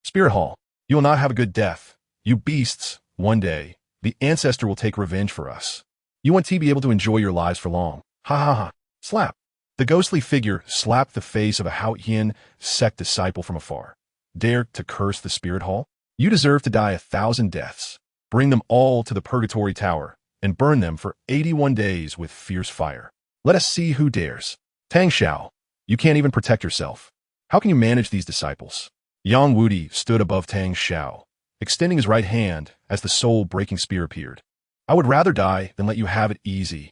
Spirit Hall, you will not have a good death. You beasts, one day, the ancestor will take revenge for us. You want to be able to enjoy your lives for long. Ha ha ha. Slap. The ghostly figure slapped the face of a Haotian sect disciple from afar. Dare to curse the Spirit Hall? You deserve to die 1,000 deaths. Bring them all to the Purgatory Tower and burn them for 81 days with fierce fire. Let us see who dares. Tang Xiao, you can't even protect yourself. How can you manage these disciples? Yang Wudi stood above Tang Xiao, extending his right hand as the soul-breaking spear appeared. I would rather die than let you have it easy.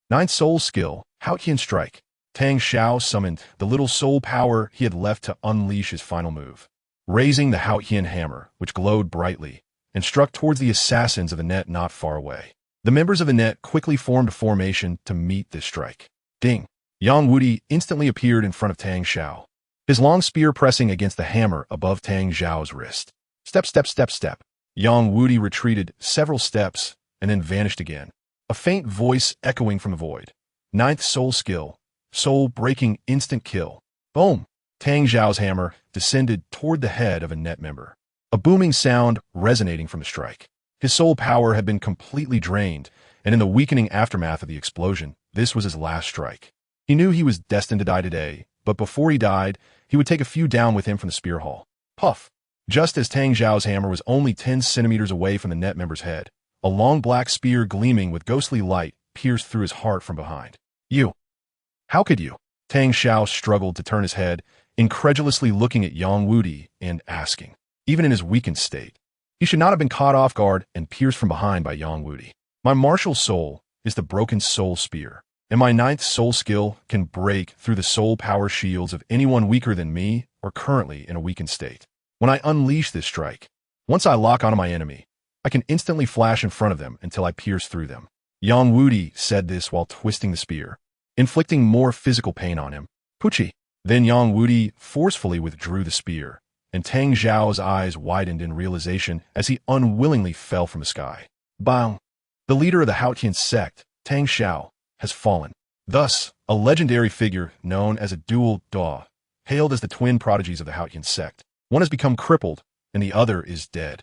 Ninth soul skill, Haotian strike. Tang Xiao summoned the little soul power he had left to unleash his final move, raising the Haotian hammer, which glowed brightly, and struck towards the assassins of the net not far away. The members of the net quickly formed a formation to meet this strike. Ding! Yang Wudi instantly appeared in front of Tang Xiao, his long spear pressing against the hammer above Tang Xiao's wrist. Step, step, step, step. Yang Wudi retreated several steps and then vanished again. A faint voice echoing from the void. Ninth soul skill, soul-breaking instant kill. Boom! Tang Xiao's hammer descended toward the head of a net member, a booming sound resonating from the strike. His soul power had been completely drained, and in the weakening aftermath of the explosion, this was his last strike. He knew he was destined to die today, but before he died, he would take a few down with him from the spear hall. Puff! Just as Tang Xiao's hammer was only 10 centimeters away from the net member's head, a long black spear gleaming with ghostly light pierced through his heart from behind. You! How could you? Tang Xiao struggled to turn his head, incredulously looking at Yang Wudi and asking, even in his weakened state. He should not have been caught off guard and pierced from behind by Yang Wudi. My martial soul is the broken soul spear, and my ninth soul skill can break through the soul power shields of anyone weaker than me or currently in a weakened state. When I unleash this strike, once I lock onto my enemy, I can instantly flash in front of them until I pierce through them. Yang Wudi said this while twisting the spear, inflicting more physical pain on him. Puchi! Then Yang Wudi forcefully withdrew the spear, and Tang Xiao's eyes widened in realization as he unwillingly fell from the sky. Bang! The leader of the Haotian sect, Tang Xiao, has fallen. Thus, a legendary figure known as a dual Da, hailed as the twin prodigies of the Haotian sect. One has become crippled, and the other is dead.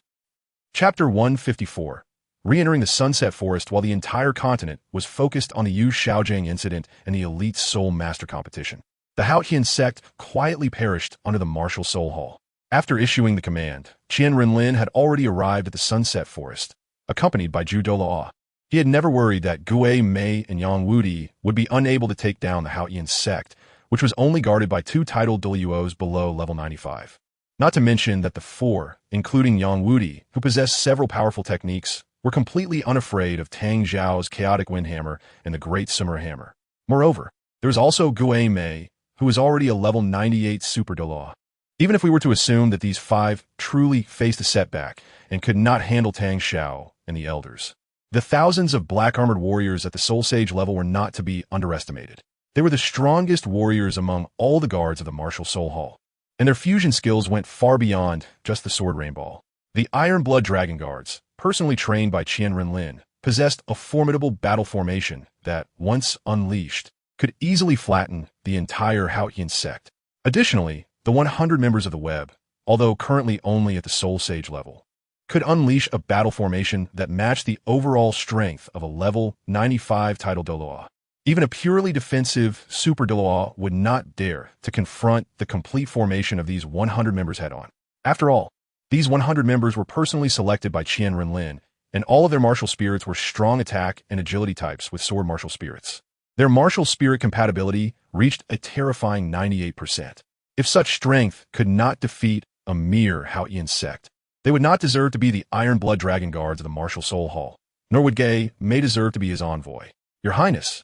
Chapter 154. Re-entering the Sunset Forest while the entire continent was focused on the Yu Xiaojiang incident and the Elite Soul Master competition. The Haotian sect quietly perished under the martial soul hall. After issuing the command, Qian Renlin had already arrived at the Sunset Forest, accompanied by Douluo. He had never worried that Gue Mei and Yang Wudi would be unable to take down the Haotian sect, which was only guarded by 2 titled Douluos below level 95. Not to mention that the 4, including Yang Wudi, who possessed several powerful techniques, were completely unafraid of Tang Xiao's chaotic wind hammer and the great summer hammer. Moreover, there was also Gue Mei, who was already a level 98 super Douluo. Even if we were to assume that these 5 truly faced a setback and could not handle Tang Xiao and the elders, the thousands of black-armored warriors at the Soul Sage level were not to be underestimated. They were the strongest warriors among all the guards of the Martial Soul Hall, and their fusion skills went far beyond just the Sword Rainbow. The Iron Blood Dragon Guards, personally trained by Qian Renlin, possessed a formidable battle formation that, once unleashed, could easily flatten the entire Haotian sect. Additionally, the 100 members of the web, although currently only at the Soul Sage level, could unleash a battle formation that matched the overall strength of a level 95 title Douluo. Even a purely defensive Super Douluo would not dare to confront the complete formation of these 100 members head-on. After all, these 100 members were personally selected by Qian Renlin, and all of their martial spirits were strong attack and agility types with sword martial spirits. Their martial spirit compatibility reached a terrifying 98%. If such strength could not defeat a mere Haotian sect, They would not deserve to be the Iron Blood Dragon Guards of the Martial Soul Hall, nor would Gay may deserve to be his envoy. Your Highness,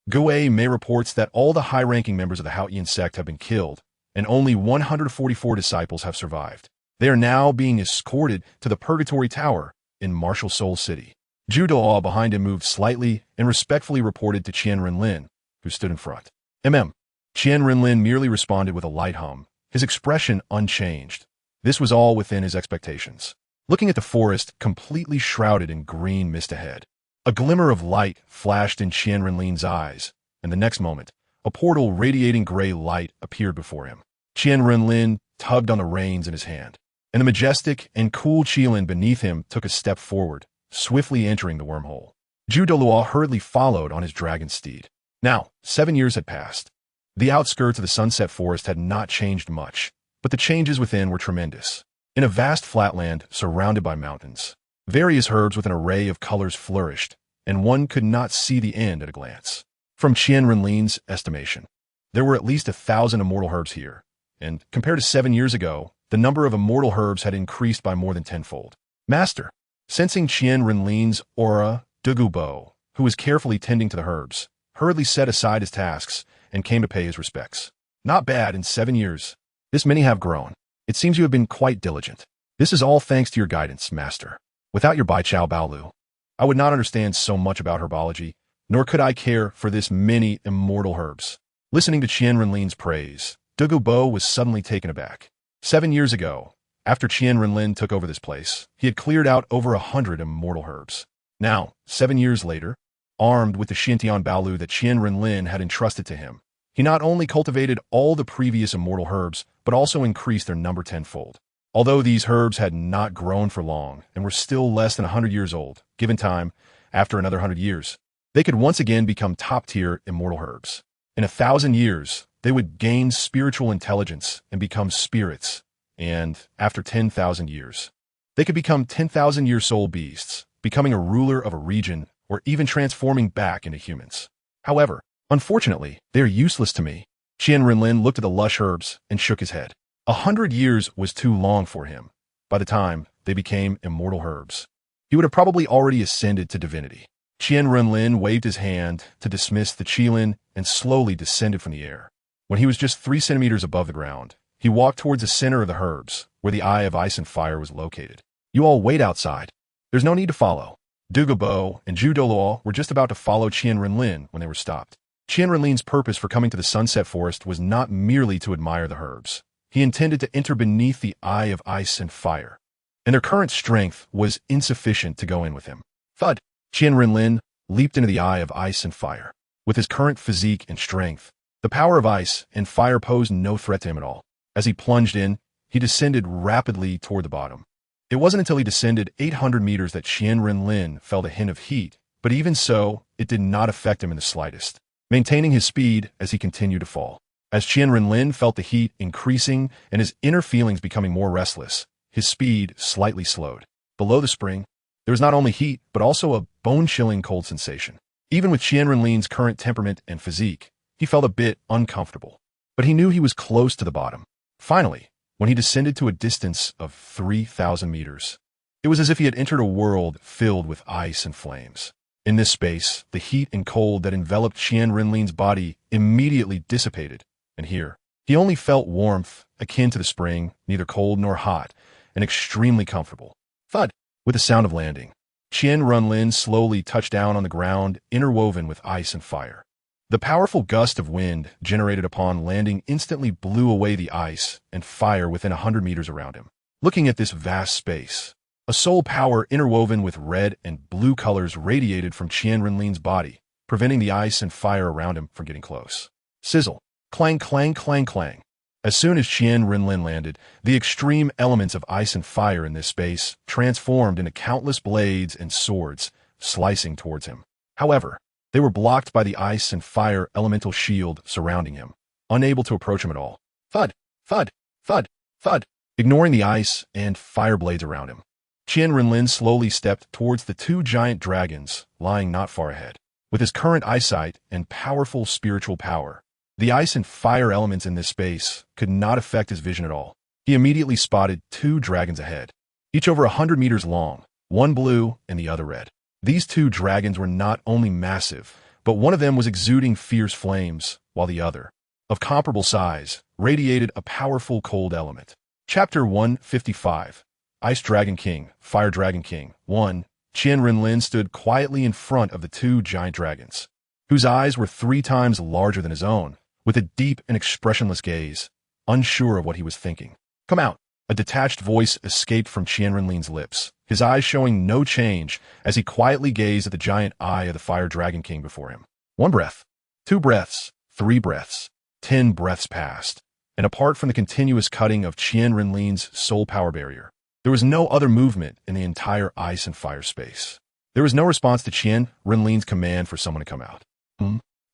Gui May reports that all the high-ranking members of the Haotian sect have been killed, and only 144 disciples have survived. They are now being escorted to the Purgatory Tower in Martial Soul City. Douluo behind him moved slightly and respectfully reported to Qian Renlin, who stood in front. Qian Renlin merely responded with a light hum, his expression unchanged. This was all within his expectations. Looking at the forest completely shrouded in green mist ahead, a glimmer of light flashed in Qian Renlin's eyes, and the next moment, a portal radiating gray light appeared before him. Qian Renlin tugged on the reins in his hand, and the majestic and cool Qilin beneath him took a step forward, swiftly entering the wormhole. Douluo hurriedly followed on his dragon steed. Now, 7 years had passed. The outskirts of the Sunset Forest had not changed much, but the changes within were tremendous. In a vast flatland surrounded by mountains, various herbs with an array of colors flourished, and one could not see the end at a glance. From Qian Renlin's estimation, there were at least 1,000 immortal herbs here, and compared to 7 years ago, the number of immortal herbs had increased by more than tenfold. Master, sensing Qian Renlin's aura, Douluo, who was carefully tending to the herbs, hurriedly set aside his tasks and came to pay his respects. Not bad in 7 years. This many have grown. It seems you have been quite diligent. This is all thanks to your guidance, Master. Without your Bai Chao Baolu, I would not understand so much about herbology, nor could I care for this many immortal herbs. Listening to Qian Renlin's praise, Douluo was suddenly taken aback. 7 years ago, after Qian Renlin took over this place, he had cleared out over 100 immortal herbs. Now, 7 years later, armed with the Xintian Baolu that Qian Renlin had entrusted to him, he not only cultivated all the previous immortal herbs, but also increased their number tenfold. Although these herbs had not grown for long and were still less than 100 years old, given time, after another 100 years, they could once again become top-tier immortal herbs. In 1,000 years, they would gain spiritual intelligence and become spirits, and, after 10,000 years, they could become 10,000-year soul beasts, becoming a ruler of a region or even transforming back into humans. However, unfortunately, they are useless to me. Qian Renlin looked at the lush herbs and shook his head. 100 years was too long for him. By the time they became immortal herbs, he would have probably already ascended to divinity. Qian Renlin waved his hand to dismiss the Qilin and slowly descended from the air. When he was just 3 centimeters above the ground, he walked towards the center of the herbs, where the Eye of Ice and Fire was located. You all wait outside. There's no need to follow. Douluo and Douluo were just about to follow Qian Renlin when they were stopped. Qian Renlin's purpose for coming to the Sunset Forest was not merely to admire the herbs. He intended to enter beneath the Eye of Ice and Fire, and their current strength was insufficient to go in with him. Thud! Qian Renlin leaped into the Eye of Ice and Fire. With his current physique and strength, the power of ice and fire posed no threat to him at all. As he plunged in, he descended rapidly toward the bottom. It wasn't until he descended 800 meters that Qian Renlin felt a hint of heat, but even so, it did not affect him in the slightest, maintaining his speed as he continued to fall. As Qian Renlin felt the heat increasing and his inner feelings becoming more restless, his speed slightly slowed. Below the spring, there was not only heat, but also a bone-chilling cold sensation. Even with Qian Renlin's current temperament and physique, he felt a bit uncomfortable, but he knew he was close to the bottom. Finally, when he descended to a distance of 3,000 meters, it was as if he had entered a world filled with ice and flames. In this space, the heat and cold that enveloped Qian Renlin's body immediately dissipated, and here, he only felt warmth akin to the spring, neither cold nor hot, and extremely comfortable. Thud! With the sound of landing, Qian Renlin slowly touched down on the ground, interwoven with ice and fire. The powerful gust of wind generated upon landing instantly blew away the ice and fire within 100 meters around him. Looking at this vast space, a soul power interwoven with red and blue colors radiated from Qian Renlin's body, preventing the ice and fire around him from getting close. Sizzle, clang, clang, clang, clang. As soon as Qian Renlin landed, the extreme elements of ice and fire in this space transformed into countless blades and swords, slicing towards him. However, they were blocked by the ice and fire elemental shield surrounding him, unable to approach him at all. Thud, thud, thud, thud. Ignoring the ice and fire blades around him, Qian Renlin slowly stepped towards the 2 giant dragons lying not far ahead. With his current eyesight and powerful spiritual power, the ice and fire elements in this space could not affect his vision at all. He immediately spotted 2 dragons ahead. each over 100 meters long, one blue and the other red. These two dragons were not only massive, but one of them was exuding fierce flames, while the other, of comparable size, radiated a powerful cold element. Chapter 155. Ice Dragon King, Fire Dragon King. 1. Qian Renlin stood quietly in front of the two giant dragons, whose eyes were 3 times larger than his own, with a deep and expressionless gaze, unsure of what he was thinking. "Come out." A detached voice escaped from Qian Renlin's lips, his eyes showing no change as he quietly gazed at the giant eye of the Fire Dragon King before him. 1 breath, 2 breaths, 3 breaths, 10 breaths passed, and apart from the continuous cutting of Qian Renlin's soul power barrier, there was no other movement in the entire ice and fire space. There was no response to Qian Renlin's command for someone to come out.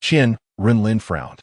Qian Renlin frowned.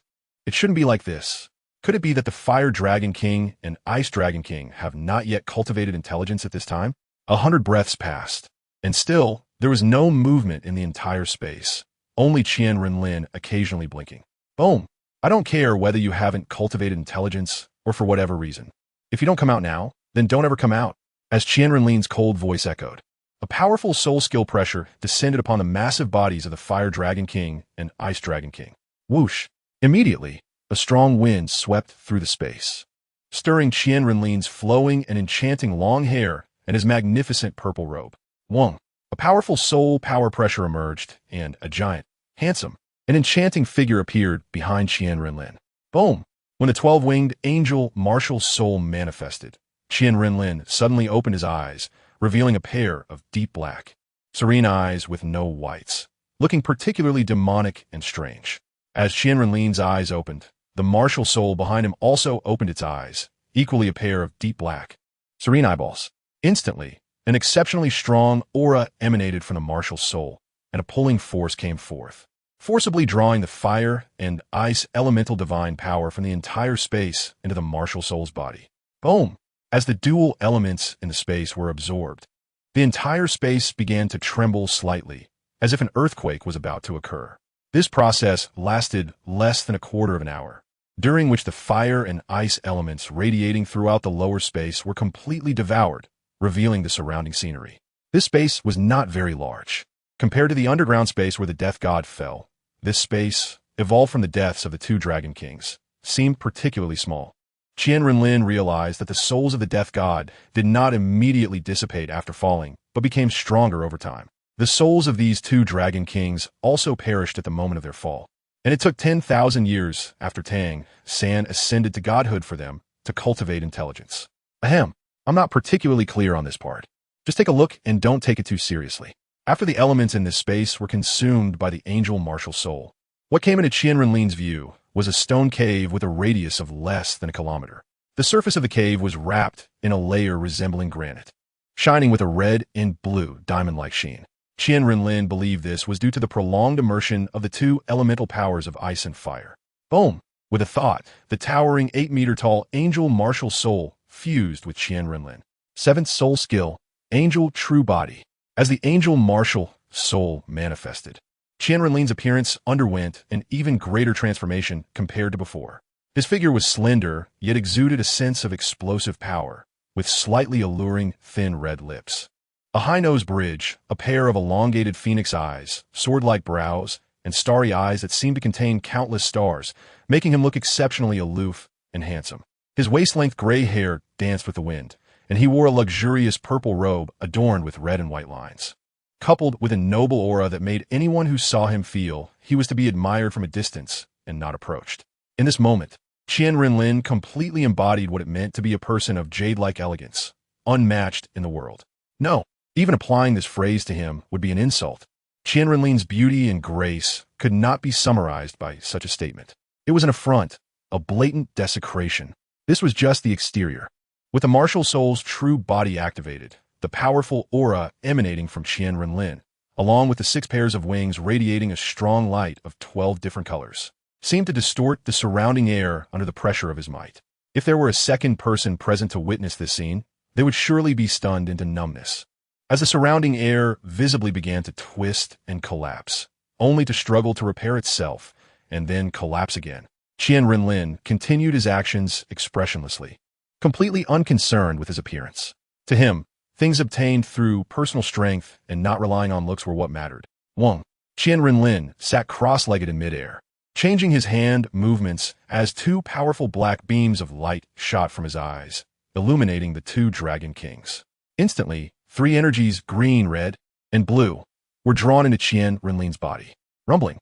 It shouldn't be like this. Could it be that the Fire Dragon King and Ice Dragon King have not yet cultivated intelligence at this time? 100 breaths passed, and still, there was no movement in the entire space, only Qian Renlin occasionally blinking. Boom! I don't care whether you haven't cultivated intelligence or for whatever reason. If you don't come out now, then don't ever come out. As Qian Renlin's cold voice echoed, a powerful soul skill pressure descended upon the massive bodies of the Fire Dragon King and Ice Dragon King. Whoosh! Immediately, a strong wind swept through the space, stirring Qian Renlin's flowing and enchanting long hair and his magnificent purple robe. Wong! A powerful soul power pressure emerged, and a giant, handsome, and enchanting figure appeared behind Qian Renlin. Boom! When the 12-winged angel martial soul manifested, Qian Renlin suddenly opened his eyes, revealing a pair of deep black, serene eyes with no whites, looking particularly demonic and strange. As Qian Renlin's eyes opened, the martial soul behind him also opened its eyes, equally a pair of deep black, serene eyeballs. Instantly, an exceptionally strong aura emanated from the martial soul, and a pulling force came forth, forcibly drawing the fire and ice elemental divine power from the entire space into the martial soul's body. Boom! As the dual elements in the space were absorbed, the entire space began to tremble slightly, as if an earthquake was about to occur. This process lasted less than a quarter of an hour, during which the fire and ice elements radiating throughout the lower space were completely devoured, revealing the surrounding scenery. This space was not very large. Compared to the underground space where the Death God fell, this space, evolved from the deaths of the 2 Dragon Kings, seemed particularly small. Qian Renlin realized that the souls of the Death God did not immediately dissipate after falling, but became stronger over time. The souls of these 2 Dragon Kings also perished at the moment of their fall, and it took 10,000 years after Tang San ascended to godhood for them to cultivate intelligence. Ahem, I'm not particularly clear on this part. Just take a look and don't take it too seriously. After the elements in this space were consumed by the angel martial soul, what came into Qian Renlin's view was a stone cave with a radius of less than a kilometer. The surface of the cave was wrapped in a layer resembling granite, shining with a red and blue diamond-like sheen. Qian Renlin believed this was due to the prolonged immersion of the 2 elemental powers of ice and fire. Boom! With a thought, the towering 8-meter-tall angel martial soul fused with Qian Renlin. 7th soul skill, Angel True Body. As the angel martial soul manifested, Qian Renlin's appearance underwent an even greater transformation compared to before. His figure was slender, yet exuded a sense of explosive power, with slightly alluring, thin red lips, a high-nose bridge, a pair of elongated phoenix eyes, sword-like brows, and starry eyes that seemed to contain countless stars, making him look exceptionally aloof and handsome. His waist-length gray hair danced with the wind, and he wore a luxurious purple robe adorned with red and white lines, coupled with a noble aura that made anyone who saw him feel he was to be admired from a distance and not approached. In this moment, Qian Renlin completely embodied what it meant to be a person of jade-like elegance, unmatched in the world. No, even applying this phrase to him would be an insult. Qian Renlin's beauty and grace could not be summarized by such a statement. It was an affront, a blatant desecration. This was just the exterior. With the martial soul's true body activated, the powerful aura emanating from Qian Renlin, along with the 6 pairs of wings radiating a strong light of 12 different colors, seemed to distort the surrounding air under the pressure of his might. If there were a second person present to witness this scene, they would surely be stunned into numbness, as the surrounding air visibly began to twist and collapse, only to struggle to repair itself and then collapse again. Qian Renlin continued his actions expressionlessly, completely unconcerned with his appearance. To him, Things obtained through personal strength and not relying on looks were what mattered. Qian Renlin sat cross-legged in midair, changing his hand movements as two powerful black beams of light shot from his eyes, illuminating the two dragon kings. Instantly, three energies, green, red, and blue, were drawn into Qian Renlin's body. Rumbling.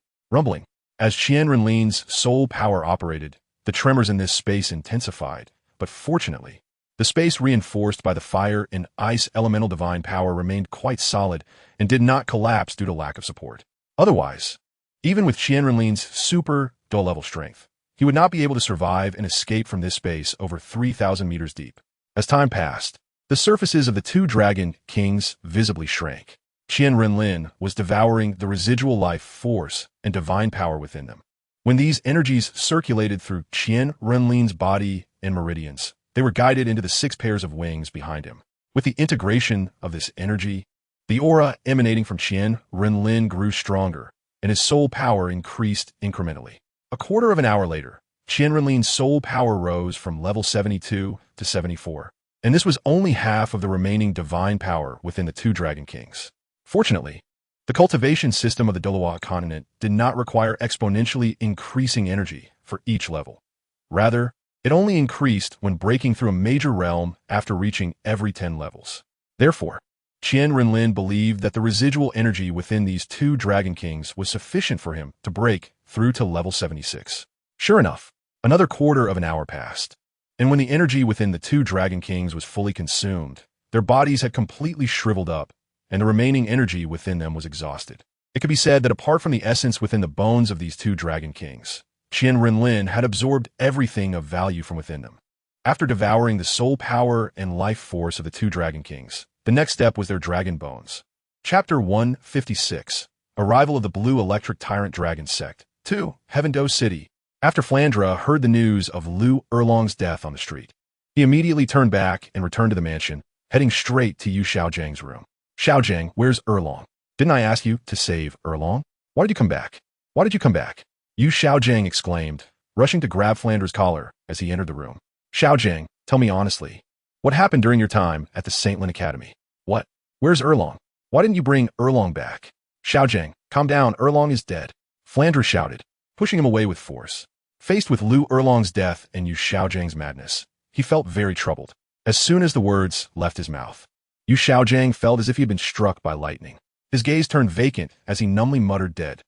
As Qian Renlin's soul power operated, the tremors in this space intensified, but fortunately, the space reinforced by the fire and ice elemental divine power remained quite solid and did not collapse due to lack of support. Otherwise, even with Qian Renlin's super Douluo level strength, he would not be able to survive and escape from this space over 3,000 meters deep. As time passed, the surfaces of the two dragon kings visibly shrank. Qian Renlin was devouring the residual life force and divine power within them. When these energies circulated through Qian Renlin's body and meridians, they were guided into the 6 pairs of wings behind him. With the integration of this energy, the aura emanating from Qian Renlin grew stronger, and his soul power increased incrementally. A quarter of an hour later, Qian Renlin's soul power rose from level 72 to 74, and this was only half of the remaining divine power within the two dragon kings. Fortunately, the cultivation system of the Douluo continent did not require exponentially increasing energy for each level. Rather, it only increased when breaking through a major realm after reaching every 10 levels. Therefore, Qian Renlin believed that the residual energy within these two dragon kings was sufficient for him to break through to level 76. Sure enough, another quarter of an hour passed, and when the energy within the two dragon kings was fully consumed, their bodies had completely shriveled up, and the remaining energy within them was exhausted. It could be said that apart from the essence within the bones of these two dragon kings, Qian Renlin had absorbed everything of value from within them. After devouring the soul power and life force of the two dragon kings, the next step was their dragon bones. Chapter 156, Arrival of the Blue Electric Tyrant Dragon Sect. 2. Heaven Do City. After Flandra heard the news of Lu Erlong's death on the street, he immediately turned back and returned to the mansion, heading straight to Yu Xiaojiang's room. Xiaojiang, where's Erlong? Didn't I ask you to save Erlong? Why did you come back? Why did you come back? Yu Xiaojiang exclaimed, rushing to grab Flandra's collar as he entered the room. Xiaojiang, tell me honestly, what happened during your time at the St. Lin Academy? What? Where's Erlong? Why didn't you bring Erlong back? Xiaojiang, calm down, Erlong is dead. Flandra shouted, pushing him away with force. Faced with Lu Erlong's death and Yu Xiaojiang's madness, he felt very troubled. As soon as the words left his mouth, Yu Xiaojiang felt as if he had been struck by lightning. His gaze turned vacant as he numbly muttered, dead.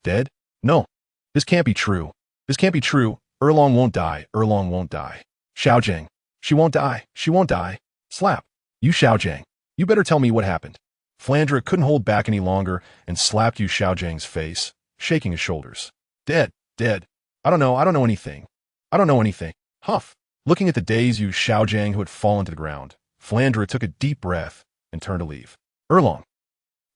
Dead? No. This can't be true. This can't be true. Erlong won't die. Erlong won't die. Xiaojiang. She won't die. She won't die. Slap. Yu Xiaojiang. You better tell me what happened. Flandra couldn't hold back any longer and slapped Yu Xiaojiang's face, shaking his shoulders. Dead. Dead. I don't know anything. I don't know anything. Huff. Looking at the dazed Yu Xiaojiang who had fallen to the ground, Flandra took a deep breath and turned to leave. Erlong.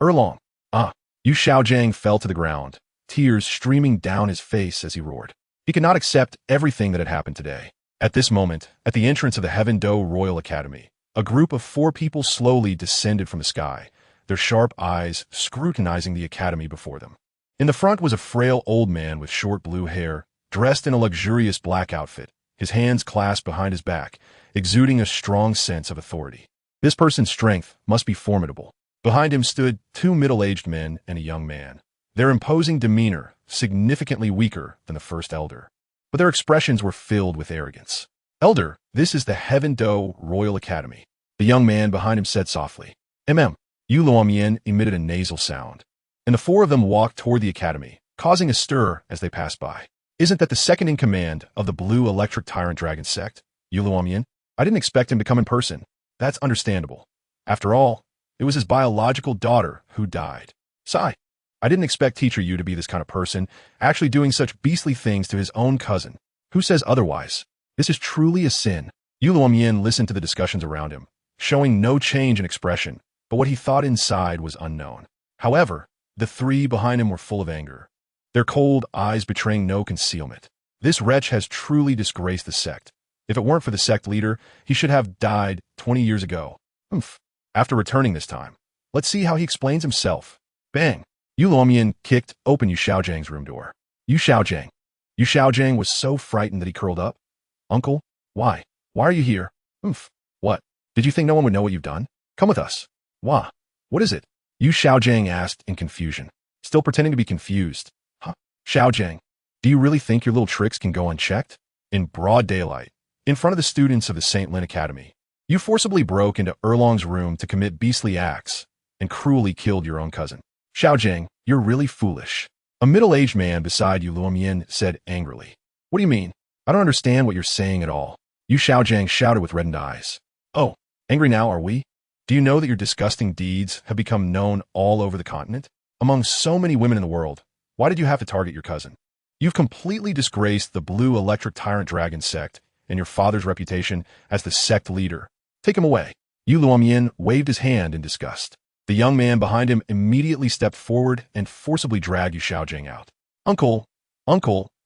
Erlong. Ah. Yu Xiaojiang fell to the ground, tears streaming down his face as he roared. He could not accept everything that had happened today. At this moment, at the entrance of the Heaven Do Royal Academy, a group of 4 people slowly descended from the sky, their sharp eyes scrutinizing the academy before them. In the front was a frail old man with short blue hair, dressed in a luxurious black outfit, his hands clasped behind his back, exuding a strong sense of authority. This person's strength must be formidable. Behind him stood 2 middle-aged men and a young man, their imposing demeanor significantly weaker than the first elder, but their expressions were filled with arrogance. Elder, this is the Heaven Do Royal Academy. The young man behind him said softly. Yu Luomian emitted a nasal sound, and the 4 of them walked toward the academy, causing a stir as they passed by. Isn't that the second in command of the Blue Electric Tyrant Dragon Sect, Yu Luomian? I didn't expect him to come in person. That's understandable. After all, it was his biological daughter who died. Sigh. I didn't expect Teacher Yu to be this kind of person, actually doing such beastly things to his own cousin. Who says otherwise? This is truly a sin. Yu Luomian listened to the discussions around him, showing no change in expression, but what he thought inside was unknown. However, the 3 behind him were full of anger, their cold eyes betraying no concealment. This wretch has truly disgraced the sect. If it weren't for the sect leader, he should have died 20 years ago. After returning this time, let's see how he explains himself. Bang! Yu Luomian kicked open Yu Xiaojiang's room door. Yu Xiaojiang. Yu Xiaojiang was so frightened that he curled up. Uncle? Why? Why are you here? What? Did you think no one would know what you've done? Come with us. Wah. What is it? Yu Xiaojiang asked in confusion, still pretending to be confused. Huh? Xiaojiang, do you really think your little tricks can go unchecked? In broad daylight, in front of the students of the St. Lin Academy, you forcibly broke into Erlong's room to commit beastly acts and cruelly killed your own cousin. Xiaojiang, you're really foolish. A middle-aged man beside Yu Luomian said angrily. What do you mean? I don't understand what you're saying at all. Yu Xiaojiang shouted with reddened eyes. Oh, angry now, are we? Do you know that your disgusting deeds have become known all over the continent? Among so many women in the world, why did you have to target your cousin? You've completely disgraced the Blue Electric Tyrant Dragon sect and your father's reputation as the sect leader. Take him away. Yu Luomian waved his hand in disgust. The young man behind him immediately stepped forward and forcibly dragged Yu Xiaojiang out. Uncle,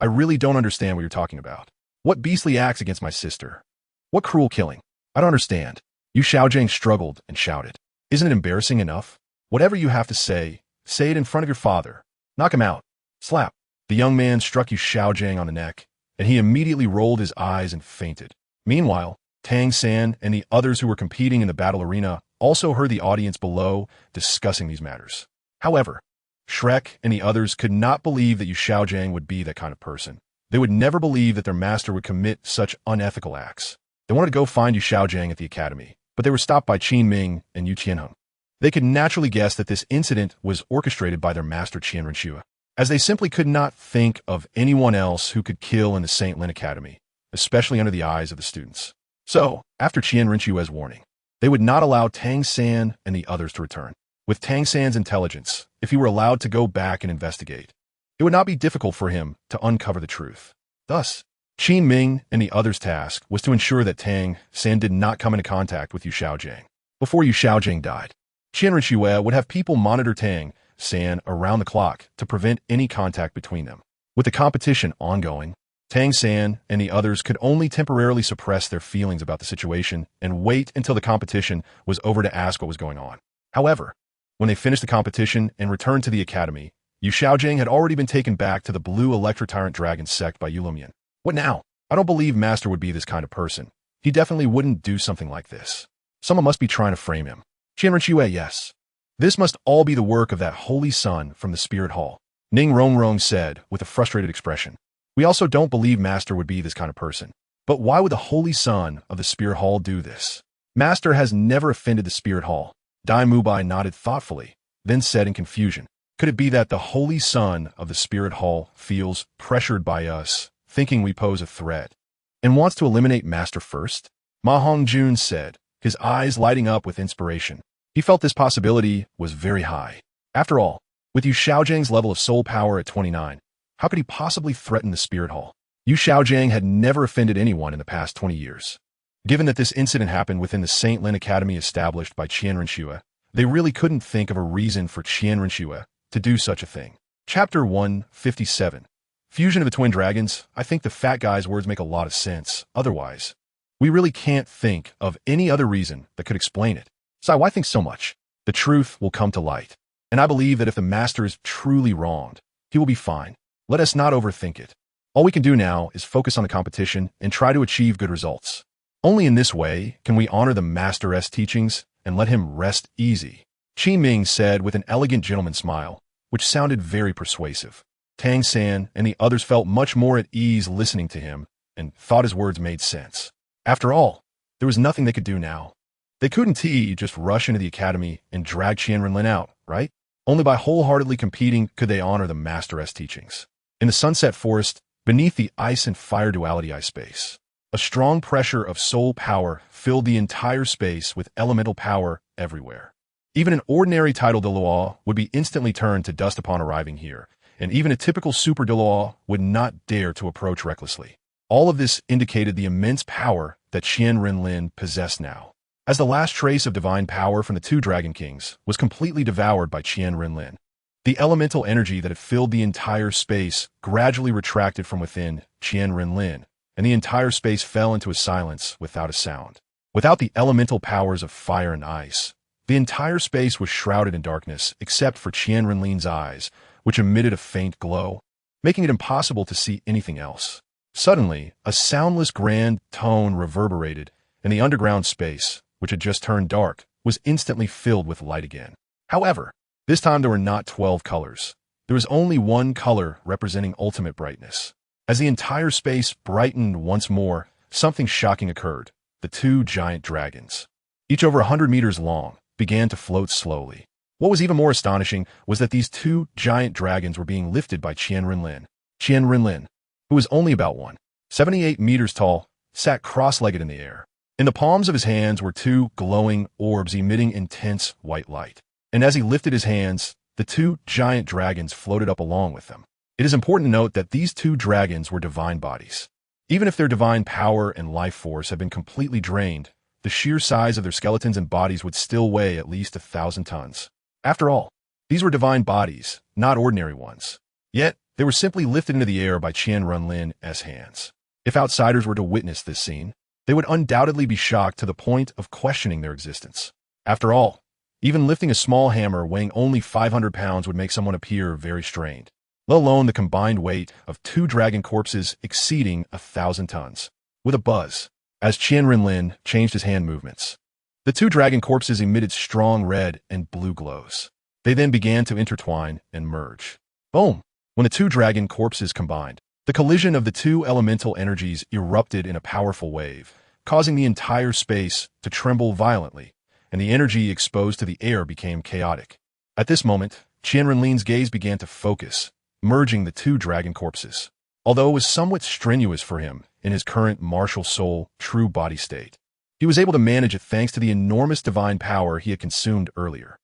I really don't understand what you're talking about. What beastly acts against my sister? What cruel killing? I don't understand. Yu Xiaojiang struggled and shouted. Isn't it embarrassing enough? Whatever you have to say it in front of your father. Knock him out. Slap. The young man struck Yu Xiaojiang on the neck, and he immediately rolled his eyes and fainted. Meanwhile, Tang San and the others who were competing in the battle arena also heard the audience below discussing these matters. However, Shrek and the others could not believe that Yu Xiaojiang would be that kind of person. They would never believe that their master would commit such unethical acts. They wanted to go find Yu Xiaojiang at the academy, but they were stopped by Qin Ming and Yu Qianheng. They could naturally guess that this incident was orchestrated by their master Qian Renlin, as they simply could not think of anyone else who could kill in the St. Lin Academy, especially under the eyes of the students. So, after Qian Renlin's warning, they would not allow Tang San and the others to return. With Tang San's intelligence, if he were allowed to go back and investigate, it would not be difficult for him to uncover the truth. Thus, Qin Ming and the others' task was to ensure that Tang San did not come into contact with Yu Xiaojiang. Before Yu Xiaojiang died, Qian Renlin would have people monitor Tang San around the clock to prevent any contact between them. With the competition ongoing, Tang San and the others could only temporarily suppress their feelings about the situation and wait until the competition was over to ask what was going on. However, when they finished the competition and returned to the academy, Yu Xiaojiang had already been taken back to the Blue Electric Tyrant Dragon sect by Yu Luomian. What now? I don't believe Master would be this kind of person. He definitely wouldn't do something like this. Someone must be trying to frame him. Qian Renlin, yes. This must all be the work of that holy son from the Spirit Hall, Ning Rongrong said with a frustrated expression. We also don't believe Master would be this kind of person. But why would the holy son of the Spirit Hall do this? Master has never offended the Spirit Hall. Dai Mubai nodded thoughtfully, then said in confusion, could it be that the holy son of the Spirit Hall feels pressured by us, thinking we pose a threat, and wants to eliminate Master first? Ma Hongjun said, his eyes lighting up with inspiration. He felt this possibility was very high. After all, with Yu Xiaojiang's level of soul power at 29, how could he possibly threaten the Spirit Hall? Yu Xiaojiang had never offended anyone in the past 20 years. Given that this incident happened within the St. Lin Academy established by Qian Renlin, they really couldn't think of a reason for Qian Renlin to do such a thing. Chapter 157. Fusion of the Twin Dragons. I think the fat guy's words make a lot of sense. Otherwise, we really can't think of any other reason that could explain it. So why think so much? The truth will come to light. And I believe that if the master is truly wronged, he will be fine. Let us not overthink it. All we can do now is focus on the competition and try to achieve good results. Only in this way can we honor the master's teachings and let him rest easy. Qin Ming said with an elegant gentleman's smile, which sounded very persuasive. Tang San and the others felt much more at ease listening to him and thought his words made sense. After all, there was nothing they could do now. They couldn't just rush into the academy and drag Qian Renlin out, right? Only by wholeheartedly competing could they honor the master's teachings. In the Sunset Forest, beneath the ice and fire duality ice space, a strong pressure of soul power filled the entire space with elemental power everywhere. Even an ordinary tidal Douluo would be instantly turned to dust upon arriving here, and even a typical super Douluo would not dare to approach recklessly. All of this indicated the immense power that Qian Renlin possessed now, as the last trace of divine power from the two Dragon Kings was completely devoured by Qian Renlin. The elemental energy that had filled the entire space gradually retracted from within Qian Renlin, and the entire space fell into a silence without a sound. Without the elemental powers of fire and ice, the entire space was shrouded in darkness except for Qian Renlin's eyes, which emitted a faint glow, making it impossible to see anything else. Suddenly, a soundless grand tone reverberated, and the underground space, which had just turned dark, was instantly filled with light again. However, this time there were not 12 colors. There was only one color representing ultimate brightness. As the entire space brightened once more, something shocking occurred. The two giant dragons, each over 100 meters long, began to float slowly. What was even more astonishing was that these two giant dragons were being lifted by Qian Renlin. Qian Renlin, who was only about 178 meters tall, sat cross-legged in the air. In the palms of his hands were two glowing orbs emitting intense white light. And as he lifted his hands, the two giant dragons floated up along with them. It is important to note that these two dragons were divine bodies. Even if their divine power and life force had been completely drained, the sheer size of their skeletons and bodies would still weigh at least 1,000 tons. After all, these were divine bodies, not ordinary ones. Yet, they were simply lifted into the air by Qian Renlin's hands. If outsiders were to witness this scene, they would undoubtedly be shocked to the point of questioning their existence. After all, even lifting a small hammer weighing only 500 pounds would make someone appear very strained, let alone the combined weight of two dragon corpses exceeding 1,000 tons. With a buzz, as Qian Renlin changed his hand movements, the two dragon corpses emitted strong red and blue glows. They then began to intertwine and merge. Boom! When the two dragon corpses combined, the collision of the two elemental energies erupted in a powerful wave, causing the entire space to tremble violently, and the energy exposed to the air became chaotic. At this moment, Qian Renlin's gaze began to focus, merging the two dragon corpses. Although it was somewhat strenuous for him in his current martial soul, true body state, he was able to manage it thanks to the enormous divine power he had consumed earlier.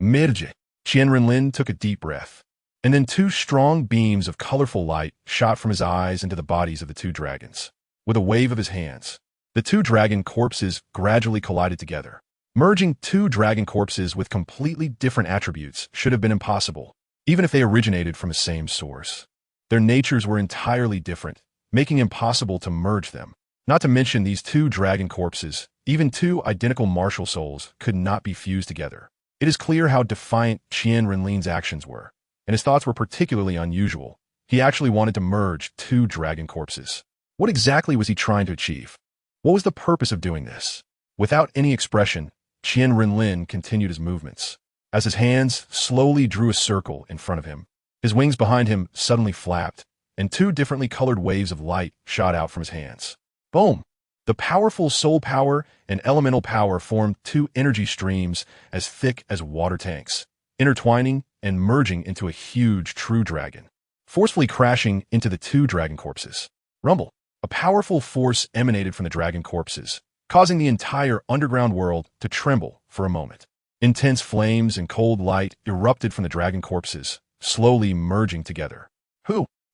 Merge. Qian Renlin took a deep breath, and then two strong beams of colorful light shot from his eyes into the bodies of the two dragons. With a wave of his hands, the two dragon corpses gradually collided together. Merging two dragon corpses with completely different attributes should have been impossible, even if they originated from the same source. Their natures were entirely different, making it impossible to merge them. Not to mention these two dragon corpses, even two identical martial souls, could not be fused together. It is clear how defiant Qian Renlin's actions were, and his thoughts were particularly unusual. He actually wanted to merge two dragon corpses. What exactly was he trying to achieve? What was the purpose of doing this? Without any expression, Qian Renlin continued his movements. As his hands slowly drew a circle in front of him, his wings behind him suddenly flapped, and two differently colored waves of light shot out from his hands. Boom! The powerful soul power and elemental power formed two energy streams as thick as water tanks, intertwining and merging into a huge true dragon, forcefully crashing into the two dragon corpses. Rumble! A powerful force emanated from the dragon corpses, causing the entire underground world to tremble for a moment. Intense flames and cold light erupted from the dragon corpses, slowly merging together.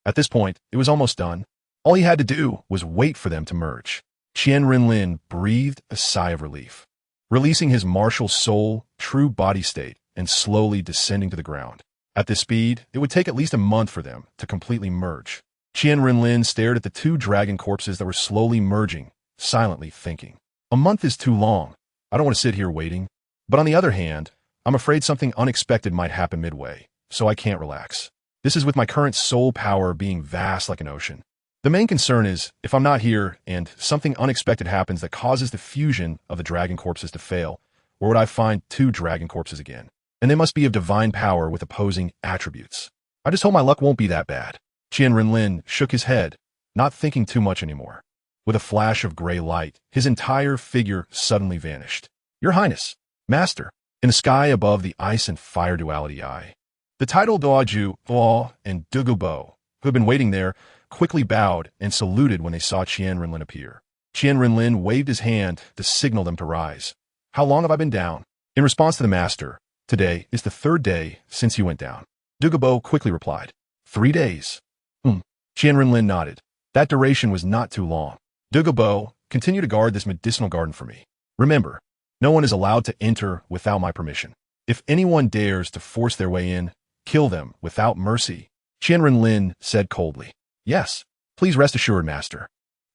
At this point, it was almost done. All he had to do was wait for them to merge. Qian Renlin breathed a sigh of relief, releasing his martial soul, true body state, and slowly descending to the ground. At this speed, it would take at least a month for them to completely merge. Qian Renlin stared at the two dragon corpses that were slowly merging, silently thinking. A month is too long. I don't want to sit here waiting. But on the other hand, I'm afraid something unexpected might happen midway, so I can't relax. This is with my current soul power being vast like an ocean. The main concern is, if I'm not here and something unexpected happens that causes the fusion of the dragon corpses to fail, where would I find two dragon corpses again? And they must be of divine power with opposing attributes. I just hope my luck won't be that bad. Qian Renlin shook his head, not thinking too much anymore. With a flash of gray light, his entire figure suddenly vanished. Your Highness, Master, in the sky above the ice and fire duality eye. The title Doaju and Douluo, who had been waiting there, quickly bowed and saluted when they saw Qian Renlin appear. Qian Renlin waved his hand to signal them to rise. How long have I been down? In response to the master, today is the third day since you went down. Douluo quickly replied, 3 days. Qian Renlin nodded. That duration was not too long. Douluo, continue to guard this medicinal garden for me. Remember, no one is allowed to enter without my permission. If anyone dares to force their way in, kill them without mercy. Qian Renlin said coldly. Yes, please rest assured, Master.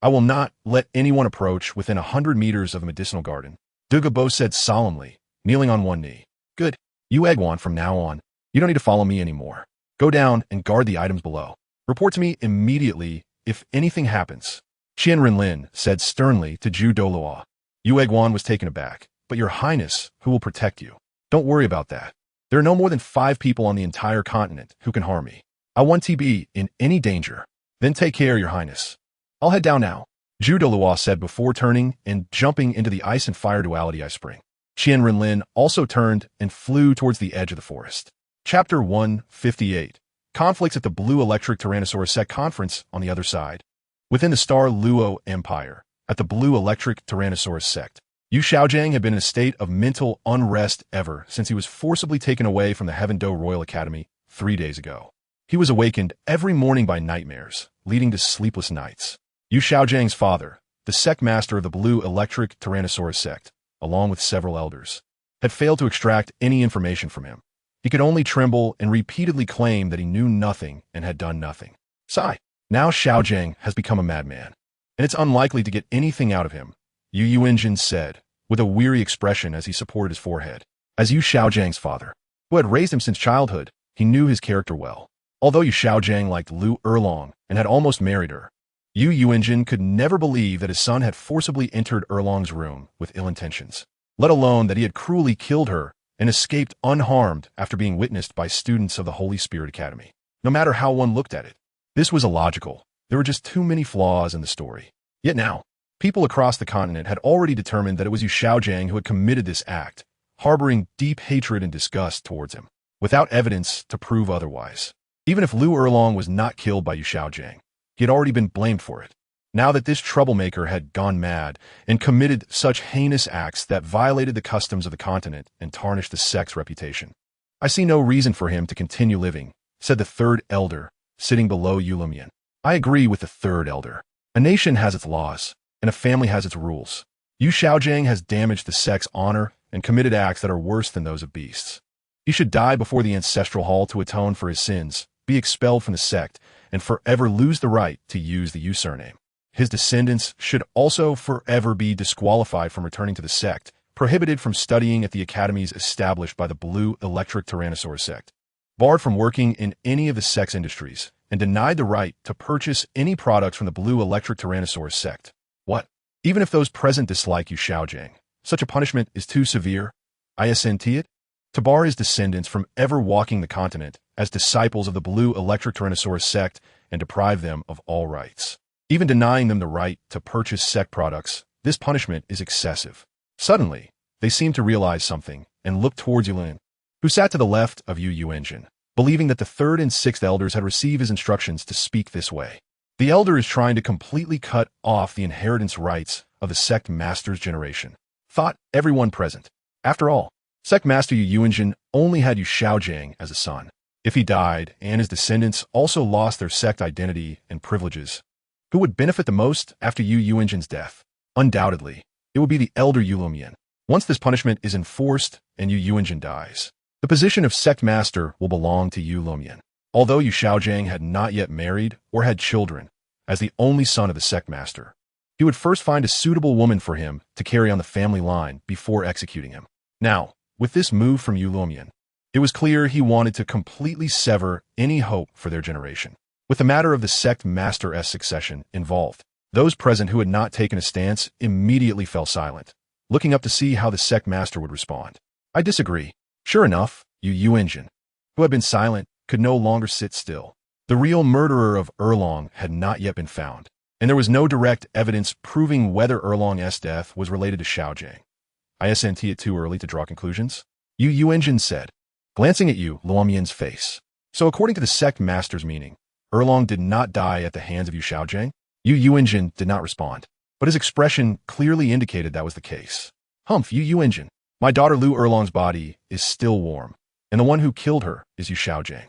I will not let anyone approach within 100 meters of a medicinal garden. Douluo said solemnly, kneeling on one knee. Good. You Egwon from now on. You don't need to follow me anymore. Go down and guard the items below. Report to me immediately if anything happens. Qian Renlin said sternly to Douluo. Yu Egwon was taken aback. But your highness, who will protect you? Don't worry about that. There are no more than 5 people on the entire continent who can harm me. I want to be in any danger. Then take care, your highness. I'll head down now, Douluo said before turning and jumping into the ice and fire duality ice spring. Qian Renlin also turned and flew towards the edge of the forest. Chapter 158. Conflicts at the Blue Electric Tyrannosaurus Sect Conference on the other side. Within the Star Luo Empire, at the Blue Electric Tyrannosaurus Sect, Yu Xiaojiang had been in a state of mental unrest ever since he was forcibly taken away from the Heaven Do Royal Academy 3 days ago. He was awakened every morning by nightmares, leading to sleepless nights. Yu Xiaojiang's father, the sect master of the Blue Electric Tyrannosaurus Sect, along with several elders, had failed to extract any information from him. He could only tremble and repeatedly claim that he knew nothing and had done nothing. Sigh. Now Xiaojiang has become a madman, and it's unlikely to get anything out of him, Yu Yuanjin said, with a weary expression as he supported his forehead. As Yu Xiaojiang's father, who had raised him since childhood, he knew his character well. Although Yu Xiaojiang liked Lu Erlong and had almost married her, Yu Yuanjin could never believe that his son had forcibly entered Erlong's room with ill intentions, let alone that he had cruelly killed her and escaped unharmed after being witnessed by students of the Holy Spirit Academy. No matter how one looked at it, this was illogical. There were just too many flaws in the story. Yet now, people across the continent had already determined that it was Yu Xiaojiang who had committed this act, harboring deep hatred and disgust towards him, without evidence to prove otherwise. Even if Lu Erlong was not killed by Yu Xiaojiang, he had already been blamed for it. Now that this troublemaker had gone mad and committed such heinous acts that violated the customs of the continent and tarnished the sect's reputation, I see no reason for him to continue living, said the third elder, sitting below Yu Lumian. I agree with the third elder. A nation has its laws, and a family has its rules. Yu Xiaojiang has damaged the sect's honor and committed acts that are worse than those of beasts. He should die before the ancestral hall to atone for his sins, be expelled from the sect, and forever lose the right to use the Yu surname. His descendants should also forever be disqualified from returning to the sect, prohibited from studying at the academies established by the Blue Electric Tyrannosaurus Sect, barred from working in any of the sect's industries, and denied the right to purchase any products from the Blue Electric Tyrannosaurus Sect. What? Even if those present dislike Yu Xiaojiang, such a punishment is too severe? I assent to it? To bar his descendants from ever walking the continent as disciples of the Blue Electric Tyrannosaurus Sect and deprive them of all rights. Even denying them the right to purchase sect products, this punishment is excessive. Suddenly, they seemed to realize something and looked towards Yulin, who sat to the left of Yu Yuanjin, believing that the third and sixth elders had received his instructions to speak this way. The elder is trying to completely cut off the inheritance rights of the sect master's generation, thought everyone present. After all, sect master Yu Yuanjin only had Yu Xiaojiang as a son. If he died, and his descendants also lost their sect identity and privileges, who would benefit the most after Yu Yuanjin's death? Undoubtedly, it would be the elder Yu Lumian. Once this punishment is enforced and Yu Yuanjin dies, the position of sect master will belong to Yu Lumian. Although Yu Xiaojiang had not yet married or had children, as the only son of the sect master, he would first find a suitable woman for him to carry on the family line before executing him. Now, with this move from Yu Lumian, it was clear he wanted to completely sever any hope for their generation. With the matter of the sect master's succession involved, those present who had not taken a stance immediately fell silent, looking up to see how the sect master would respond. I disagree. Sure enough, Yu Yuanjin, who had been silent, could no longer sit still. The real murderer of Erlong had not yet been found, and there was no direct evidence proving whether Erlong's death was related to Xiaojiang. I assent it too early to draw conclusions, Yu Yuanjin said, glancing at Yu Luomian's face. So according to the sect master's meaning, Erlong did not die at the hands of Yu Xiaojiang? Yu Yuanjin did not respond, but his expression clearly indicated that was the case. Humph, Yu Yuanjin. My daughter Lu Erlong's body is still warm, and the one who killed her is Yu Xiaojiang.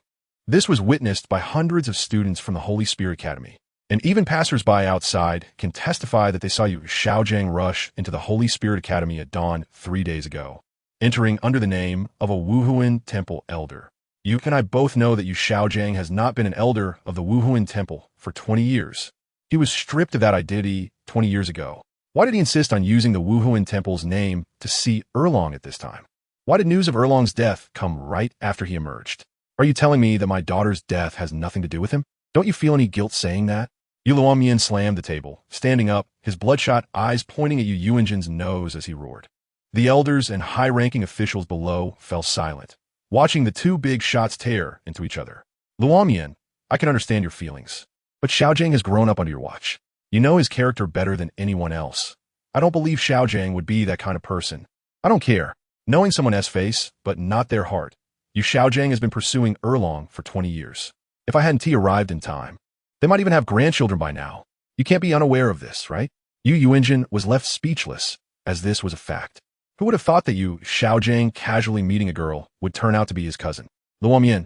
This was witnessed by hundreds of students from the Holy Spirit Academy, and even passers-by outside can testify that they saw Yu Xiaojiang rush into the Holy Spirit Academy at dawn 3 days ago, entering under the name of a Wuhuan Temple elder. You and I both know that Yu Xiaojiang has not been an elder of the Wuhuan Temple for 20 years. He was stripped of that identity 20 years ago. Why did he insist on using the Wuhuan Temple's name to see Erlong at this time? Why did news of Erlong's death come right after he emerged? Are you telling me that my daughter's death has nothing to do with him? Don't you feel any guilt saying that? Yu Luomian slammed the table, standing up, his bloodshot eyes pointing at Yu Yuanjin's nose as he roared. The elders and high-ranking officials below fell silent, watching the two big shots tear into each other. Luomian, I can understand your feelings, but Xiaojing has grown up under your watch. You know his character better than anyone else. I don't believe Xiaojing would be that kind of person. I don't care. Knowing someone's face, but not their heart. Yu Xiaojing has been pursuing Erlong for 20 years. If I hadn't arrived in time, they might even have grandchildren by now. You can't be unaware of this, right? Yu Yuanjin was left speechless, as this was a fact. Who would have thought that Yu Xiaojing casually meeting a girl would turn out to be his cousin? Luomian,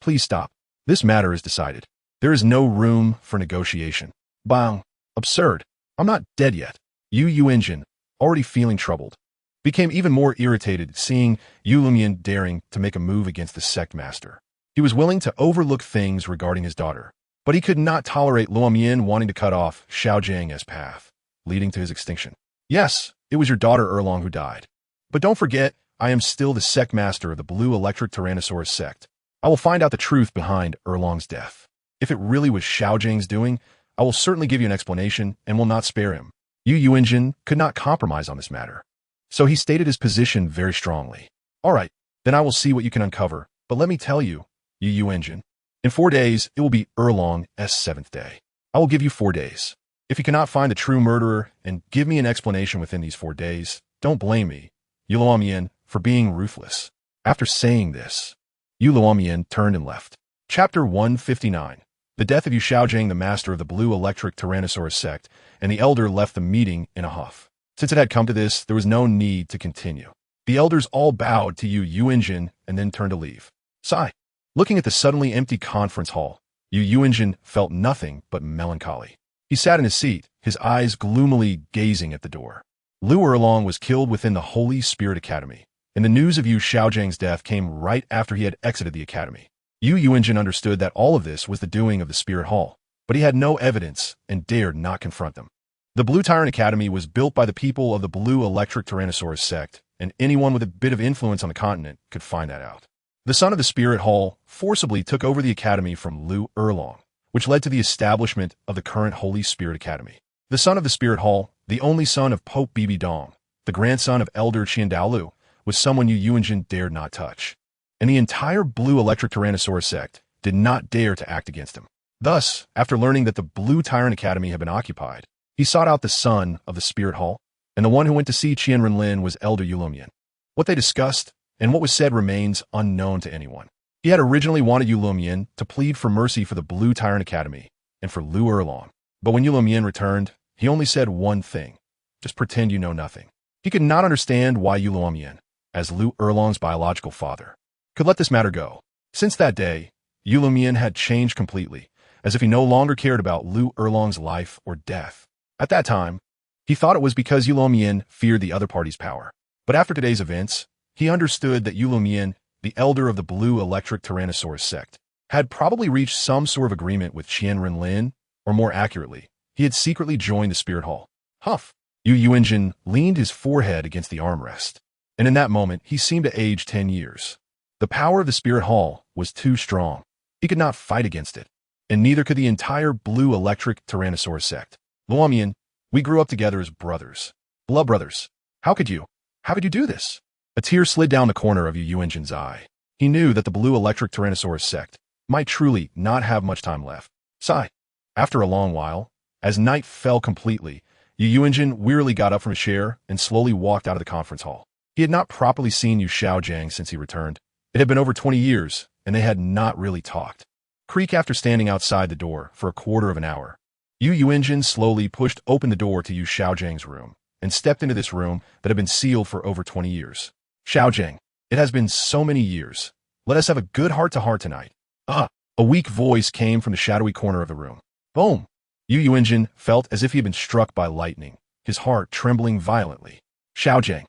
please stop. This matter is decided. There is no room for negotiation. Bang. Absurd. I'm not dead yet. Yu Yuanjin, already feeling troubled, became even more irritated seeing Yu Lumian daring to make a move against the sect master. He was willing to overlook things regarding his daughter, but he could not tolerate Luomian wanting to cut off Xiaojing's path, leading to his extinction. Yes, it was your daughter Erlong who died. But don't forget, I am still the sect master of the Blue Electric Tyrannosaurus sect. I will find out the truth behind Erlong's death. If it really was Xiaojing's doing, I will certainly give you an explanation and will not spare him. Yu Yuanjin could not compromise on this matter, so he stated his position very strongly. All right, then I will see what you can uncover, but let me tell you, Yu Yuanjin, in 4 days, it will be Erlong's 7th day. I will give you 4 days. If you cannot find the true murderer and give me an explanation within these 4 days, don't blame me, Yu Luomian, for being ruthless. After saying this, Yu Luomian turned and left. Chapter 159. The death of Yu Xiaojing, the master of the Blue Electric Tyrannosaurus sect, and the elder left the meeting in a huff. Since it had come to this, there was no need to continue. The elders all bowed to Yu Yuanjin and then turned to leave. Sigh. Looking at the suddenly empty conference hall, Yu Yuanjin felt nothing but melancholy. He sat in his seat, his eyes gloomily gazing at the door. Lu Erlong was killed within the Holy Spirit Academy, and the news of Yu Xiaojing's death came right after he had exited the academy. Yu Yuanjin understood that all of this was the doing of the Spirit Hall, but he had no evidence and dared not confront them. The Blue Tyrant Academy was built by the people of the Blue Electric Tyrannosaurus sect, and anyone with a bit of influence on the continent could find that out. The son of the Spirit Hall forcibly took over the academy from Lu Erlong, which led to the establishment of the current Holy Spirit Academy. The son of the Spirit Hall, the only son of Pope Bibi Dong, the grandson of Elder Qian Dalu, was someone Yu Yuanjin dared not touch. And the entire Blue Electric Tyrannosaurus sect did not dare to act against him. Thus, after learning that the Blue Tyrant Academy had been occupied, he sought out the son of the Spirit Hall, and the one who went to see Qian Renlin was Elder Yu Luomian. What they discussed and what was said remains unknown to anyone. He had originally wanted Yu Luomian to plead for mercy for the Blue Tyrant Academy and for Lu Erlong, but when Yu Luomian returned, he only said one thing: just pretend you know nothing. He could not understand why Yu Luomian, as Lu Erlong's biological father, could let this matter go. Since that day, Yu Luomian had changed completely, as if he no longer cared about Lu Erlong's life or death. At that time, he thought it was because Yu Luomian feared the other party's power. But after today's events, he understood that Yu Luomian, the elder of the Blue Electric Tyrannosaurus sect, had probably reached some sort of agreement with Qian Renlin, or more accurately, he had secretly joined the Spirit Hall. Huff! Yu Yuanjin leaned his forehead against the armrest, and in that moment he seemed to age 10 years. The power of the Spirit Hall was too strong. He could not fight against it, and neither could the entire Blue Electric Tyrannosaurus sect. Luomian, we grew up together as brothers. Blood brothers. How could you do this? A tear slid down the corner of Yu Yuanjin's eye. He knew that the Blue Electric Tyrannosaurus sect might truly not have much time left. Sigh. After a long while, as night fell completely, Yu Yuanjin wearily got up from his chair and slowly walked out of the conference hall. He had not properly seen Yu Xiaojing since he returned. It had been over 20 years, and they had not really talked. Creak after standing outside the door for a quarter of an hour. Yu Yuanjin slowly pushed open the door to Yu Xiaojing's room and stepped into this room that had been sealed for over 20 years. Xiaojing, it has been so many years. Let us have a good heart-to-heart tonight. A weak voice came from the shadowy corner of the room. Boom! Yu Yuanjin felt as if he had been struck by lightning, his heart trembling violently. Xiaojing,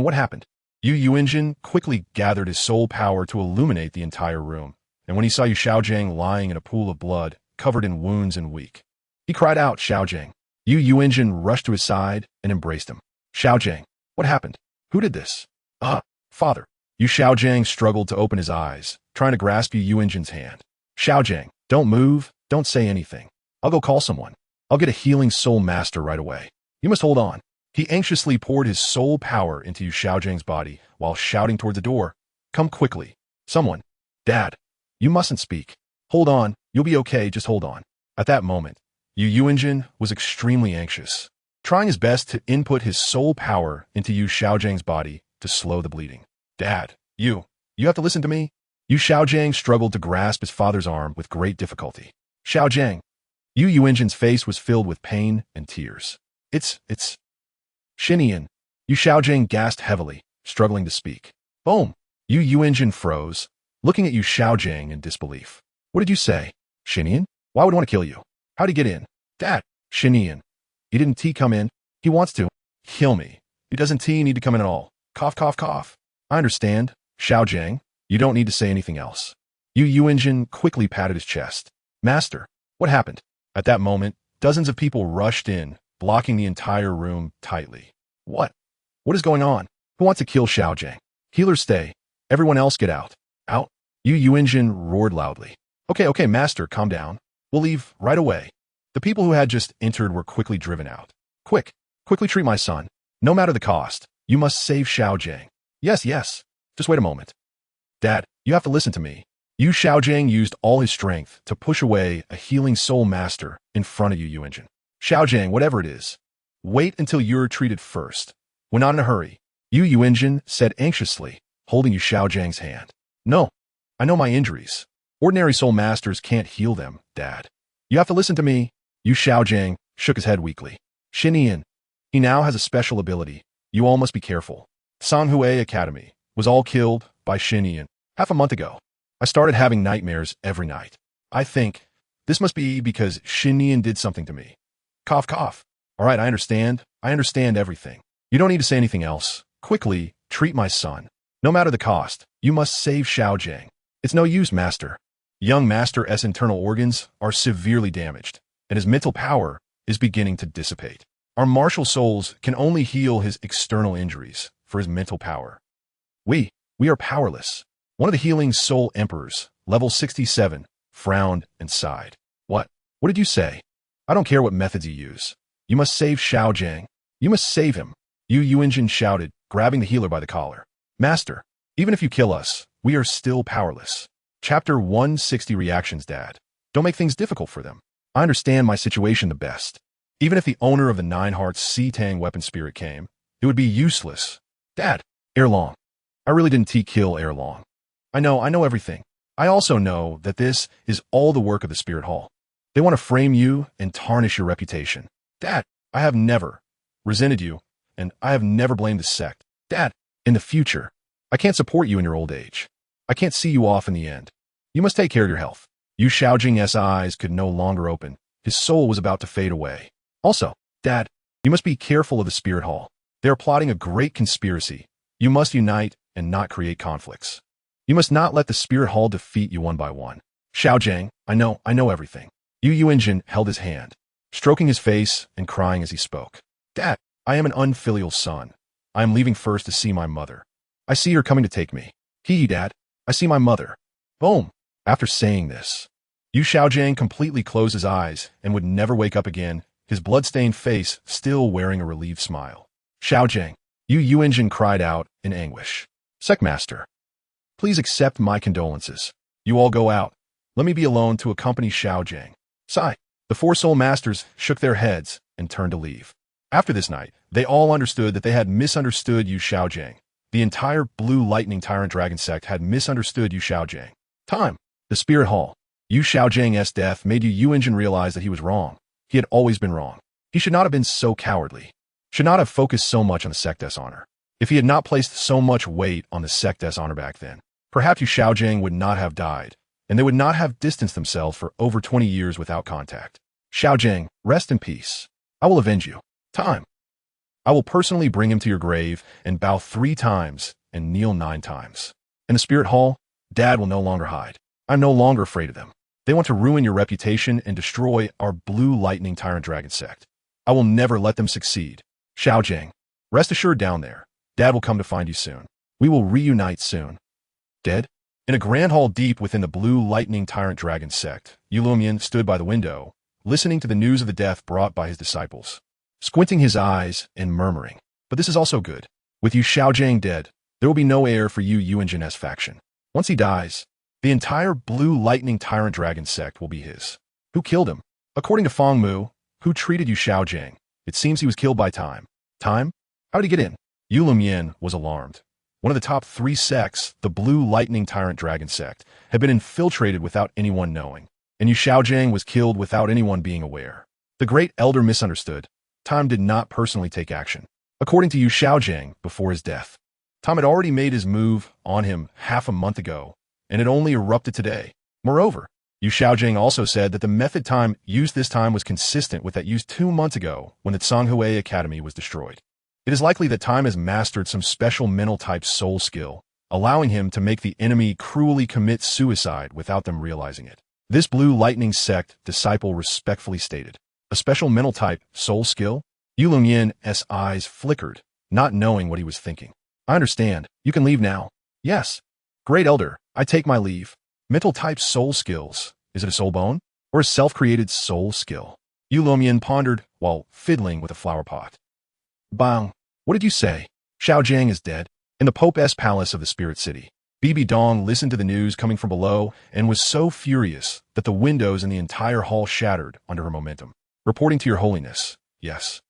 what happened? Yu Yuanjin quickly gathered his soul power to illuminate the entire room, and when he saw Yu Xiaojing lying in a pool of blood, covered in wounds and weak, he cried out, Xiaojing. Yu Yuanjin rushed to his side and embraced him. Xiaojing, what happened? Who did this? Father. Yu Xiaojing struggled to open his eyes, trying to grasp Yu Yuanjin's hand. Xiaojing, don't move, don't say anything. I'll go call someone. I'll get a healing soul master right away. You must hold on. He anxiously poured his soul power into Yu Xiaojiang's body while shouting toward the door, "Come quickly. Someone. Dad. You mustn't speak. Hold on. You'll be okay. Just hold on." At that moment, Yu Yuanjin was extremely anxious, trying his best to input his soul power into Yu Xiaojiang's body to slow the bleeding. "Dad, you have to listen to me." Yu Xiaojiang struggled to grasp his father's arm with great difficulty. "Xiaojiang." Yu Yuanjin's face was filled with pain and tears. It's Xinian. Yu Xiaojiang gasped heavily, struggling to speak. Boom! Yu Yuanjin froze, looking at Yu Xiaojiang in disbelief. "What did you say? Xinian? Why would he want to kill you? How'd he get in?" "Dad, Xinian. He didn't come in. He wants to kill me. He doesn't need to come in at all. Cough, cough, cough." "I understand, Xiaojiang. You don't need to say anything else." Yu Yuanjin quickly patted his chest. "Master, what happened?" At that moment, dozens of people rushed in, blocking the entire room tightly. What is going on? Who wants to kill Xiaojiang? "Healers stay. Everyone else get out." "Out?" Yu Yuanjin roared loudly. Okay, master, calm down. We'll leave right away." The people who had just entered were quickly driven out. Quickly treat my son. No matter the cost, you must save Xiaojiang." Yes. Just wait a moment. "Dad, you have to listen to me." Yu Xiaojiang used all his strength to push away a healing soul master in front of Yu Yuanjin. "Xiaojiang, whatever it is, wait until you're treated first. We're not in a hurry," Yu Yuanjin said anxiously, holding Yu Xiaojiang's hand. "No, I know my injuries. Ordinary soul masters can't heal them, Dad. You have to listen to me." Yu Xiaojiang shook his head weakly. "Xinian, he now has a special ability. You all must be careful. Sanhui Academy was all killed by Xinian half a month ago. I started having nightmares every night. I think this must be because Xinian did something to me. Cough, cough. All right, I understand. I understand everything. You don't need to say anything else. Quickly treat my son. No matter the cost, you must save Xiaojiang. It's no use, master. Young Master S' internal organs are severely damaged, and his mental power is beginning to dissipate. Our martial souls can only heal his external injuries for his mental power. We are powerless." One of the healing soul emperors, level 67, frowned and sighed. What did you say? I don't care what methods you use. You must save Xiaojiang. You must save him." Yu Yuanjin shouted, grabbing the healer by the collar. "Master, even if you kill us, we are still powerless." Chapter 160 Reactions. "Dad, don't make things difficult for them. I understand my situation the best. Even if the owner of the Nine Hearts Sea Tang weapon spirit came, it would be useless." "Dad, Erlong. I really didn't kill Erlong. I know everything. I also know that this is all the work of the Spirit Hall. They want to frame you and tarnish your reputation. Dad, I have never resented you, and I have never blamed the sect. Dad, in the future, I can't support you in your old age. I can't see you off in the end. You must take care of your health." Yu Xiaojing's eyes could no longer open. His soul was about to fade away. "Also, Dad, you must be careful of the Spirit Hall. They are plotting a great conspiracy. You must unite and not create conflicts. You must not let the Spirit Hall defeat you one by one." "Xiaojiang, I know everything." Yu Yuanjin held his hand, stroking his face and crying as he spoke. "Dad, I am an unfilial son. I am leaving first to see my mother. I see her coming to take me. Dad, I see my mother." Boom! After saying this, Yu Xiaojiang completely closed his eyes and would never wake up again, his blood-stained face still wearing a relieved smile. "Xiaojiang," Yu Yuanjin cried out in anguish. "Sectmaster, please accept my condolences. You all go out. Let me be alone to accompany Xiaojiang." Sigh. The four soul masters shook their heads and turned to leave. After this night, they all understood that they had misunderstood Yu Xiaojiang. The entire Blue Lightning Tyrant Dragon sect had misunderstood Yu Xiaojiang. Time. The Spirit Hall. Yu Xiaojiang's death made Yu Yuanjin realize that he was wrong. He had always been wrong. He should not have been so cowardly. Should not have focused so much on the sect's honor. If he had not placed so much weight on the sect's honor back then, perhaps Yu Xiaojiang would not have died, and they would not have distanced themselves for over 20 years without contact. "Xiaojiang, rest in peace. I will avenge you. Time. I will personally bring him to your grave and bow 3 times and kneel 9 times. In the Spirit Hall, Dad will no longer hide. I'm no longer afraid of them. They want to ruin your reputation and destroy our Blue Lightning Tyrant Dragon sect. I will never let them succeed. Xiaojiang, rest assured down there. Dad will come to find you soon. We will reunite soon." Dead? In a grand hall deep within the Blue Lightning Tyrant Dragon sect, Yu Lumian stood by the window, listening to the news of the death brought by his disciples. squinting his eyes and murmuring. But this is also good. With Yu Xiaojiang dead, there will be no heir for Yuanjin's faction. Once he dies, the entire Blue Lightning Tyrant Dragon sect will be his. Who killed him? According to Feng Mu, who treated Yu Xiaojiang, it seems he was killed by time. Time? How did he get in? Yu Lumyan was alarmed. One of the top 3 sects, the Blue Lightning Tyrant Dragon sect, had been infiltrated without anyone knowing, and Yu Xiaojiang was killed without anyone being aware. The Great Elder misunderstood. Time did not personally take action. According to Yu Xiaojiang, before his death, Time had already made his move on him half a month ago, and it only erupted today. Moreover, Yu Xiaojiang also said that the method Time used this time was consistent with that used 2 months ago when the Tsanghui Academy was destroyed. It is likely that Time has mastered some special mental type soul skill, allowing him to make the enemy cruelly commit suicide without them realizing it. This Blue Lightning sect disciple respectfully stated. A special mental type soul skill? Yu Lumyan's eyes flickered, not knowing what he was thinking. I understand. You can leave now. Yes. Great Elder, I take my leave. Mental type soul skills. Is it a soul bone? Or a self-created soul skill? Yu Lumyan pondered while fiddling with a flower pot. Bang. What did you say? Xiaojiang is dead. In the Pope's palace of the Spirit City. Bibi Dong listened to the news coming from below and was so furious that the windows in the entire hall shattered under her momentum. Reporting to your holiness. Yes.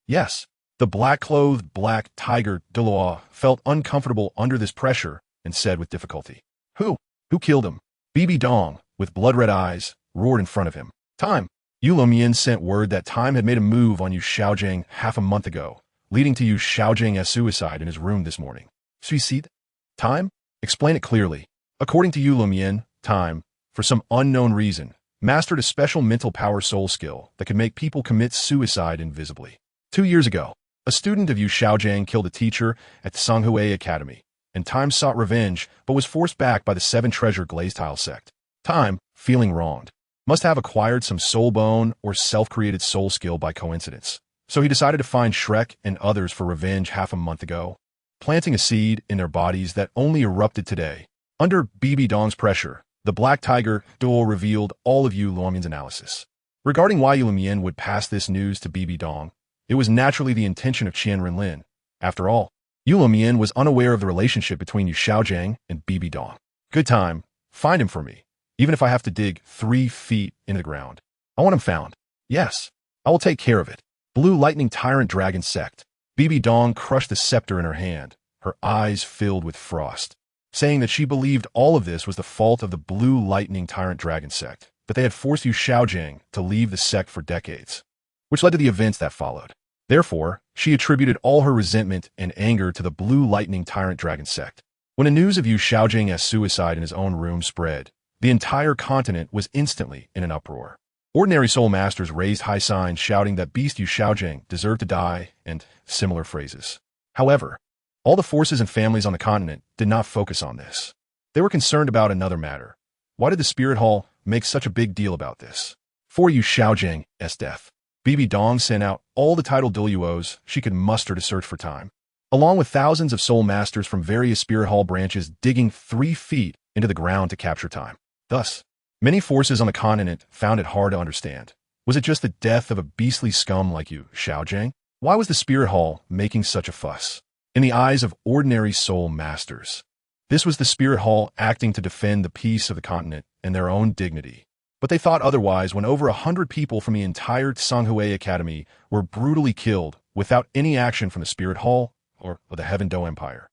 Yes. The black-clothed black tiger Douluo felt uncomfortable under this pressure and said with difficulty. Who? Who killed him? Bibi Dong, with blood-red eyes, roared in front of him. Time. Yu Lumyan sent word that Time had made a move on Yu Xiaojiang half a month ago, leading to Yu Xiaojiang's suicide in his room this morning. Suicide? Time? Explain it clearly. According to Yu Lumyan, Time, for some unknown reason, mastered a special mental power soul skill that could make people commit suicide invisibly. 2 years ago, a student of Yu Xiaojiang killed a teacher at the Tsanghui Academy, and Time sought revenge but was forced back by the 7 Treasure Glazed Tile sect. Time, feeling wronged, must have acquired some soul bone or self-created soul skill by coincidence. So he decided to find Shrek and others for revenge half a month ago, planting a seed in their bodies that only erupted today. Under BibiDong's pressure, the Black Tiger Douluo revealed all of Yu Lumyan's analysis. Regarding why Yu Lumyan would pass this news to Bibi Dong, it was naturally the intention of Qian Renlin. After all, Yu Lumyan was unaware of the relationship between Yu Xiaojiang and Bibi Dong. Good time. Find him for me, even if I have to dig 3 feet into the ground. I want him found. Yes, I will take care of it. Blue Lightning Tyrant Dragon Sect. Bibi Dong crushed the scepter in her hand, her eyes filled with frost, saying that she believed all of this was the fault of the Blue Lightning Tyrant Dragon Sect, that they had forced Yu Xiaojiang to leave the sect for decades, which led to the events that followed. Therefore, she attributed all her resentment and anger to the Blue Lightning Tyrant Dragon Sect. When the news of Yu Xiaojiang's suicide in his own room spread, the entire continent was instantly in an uproar. Ordinary soul masters raised high signs shouting that Beast Yu Xiaojiang deserved to die and similar phrases. However, all the forces and families on the continent did not focus on this. They were concerned about another matter. Why did the Spirit Hall make such a big deal about this? For Yu Xiaojiang's death, Bibi Dong sent out all the titled Douluos she could muster to search for Time, along with thousands of soul masters from various Spirit Hall branches digging 3 feet into the ground to capture Time. Thus, many forces on the continent found it hard to understand. Was it just the death of a beastly scum like Yu Xiaojiang? Why was the Spirit Hall making such a fuss? In the eyes of ordinary soul masters, this was the Spirit Hall acting to defend the peace of the continent and their own dignity. But they thought otherwise when over 100 people from the entire Tsanghui Academy were brutally killed without any action from the Spirit Hall or the Heaven Do Empire.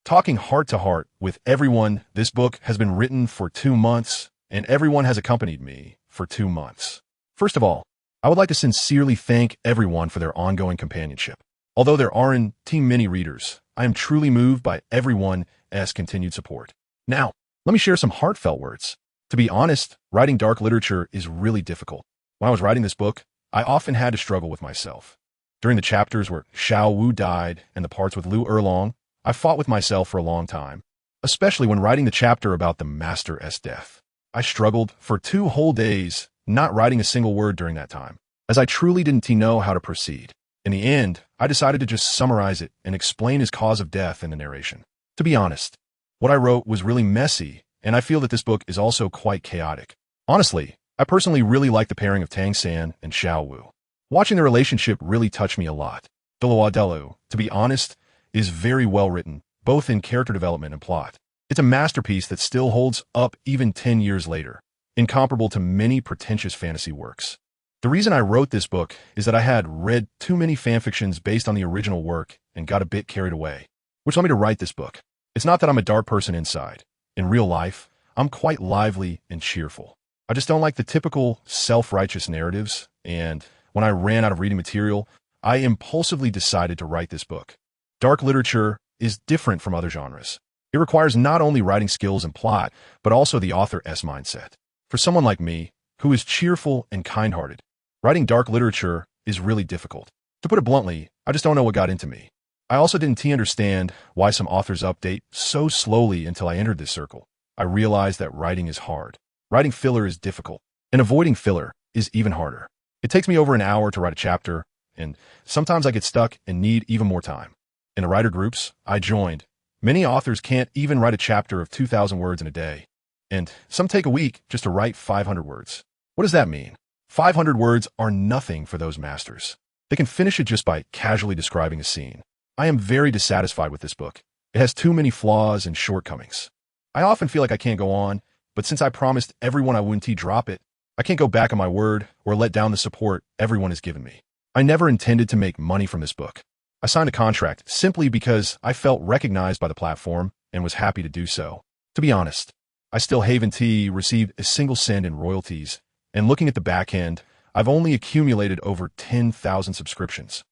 Talking heart to heart with everyone, this book has been written for 2 months, and everyone has accompanied me for 2 months. First of all, I would like to sincerely thank everyone for their ongoing companionship. Although there aren't many readers, I am truly moved by everyone's continued support. Now, let me share some heartfelt words. To be honest, writing dark literature is really difficult. When I was writing this book, I often had to struggle with myself. During the chapters where Xiao Wu died and the parts with Lu Erlong, I fought with myself for a long time, especially when writing the chapter about the Master's death. I struggled for 2 whole days, not writing a single word during that time, as I truly didn't know how to proceed. In the end, I decided to just summarize it and explain his cause of death in the narration. To be honest, what I wrote was really messy, and I feel that this book is also quite chaotic. Honestly, I personally really like the pairing of Tang San and Xiao Wu. Watching the relationship really touched me a lot. Dalu, to be honest, is very well written, both in character development and plot. It's a masterpiece that still holds up even 10 years later, incomparable to many pretentious fantasy works. The reason I wrote this book is that I had read too many fanfictions based on the original work and got a bit carried away, which led me to write this book. It's not that I'm a dark person inside. In real life, I'm quite lively and cheerful. I just don't like the typical self-righteous narratives, and when I ran out of reading material, I impulsively decided to write this book. Dark literature is different from other genres. It requires not only writing skills and plot, but also the author's mindset. For someone like me, who is cheerful and kind-hearted, writing dark literature is really difficult. To put it bluntly, I just don't know what got into me. I also didn't understand why some authors update so slowly until I entered this circle. I realized that writing is hard. Writing filler is difficult, and avoiding filler is even harder. It takes me over an hour to write a chapter, and sometimes I get stuck and need even more time. In the writer groups I joined, many authors can't even write a chapter of 2,000 words in a day, and some take a week just to write 500 words. What does that mean? 500 words are nothing for those masters. They can finish it just by casually describing a scene. I am very dissatisfied with this book. It has too many flaws and shortcomings. I often feel like I can't go on, but since I promised everyone I wouldn't drop it, I can't go back on my word or let down the support everyone has given me. I never intended to make money from this book. I signed a contract simply because I felt recognized by the platform and was happy to do so. To be honest, I still haven't received a single cent in royalties, and looking at the back end, I've only accumulated over 10,000 subscriptions.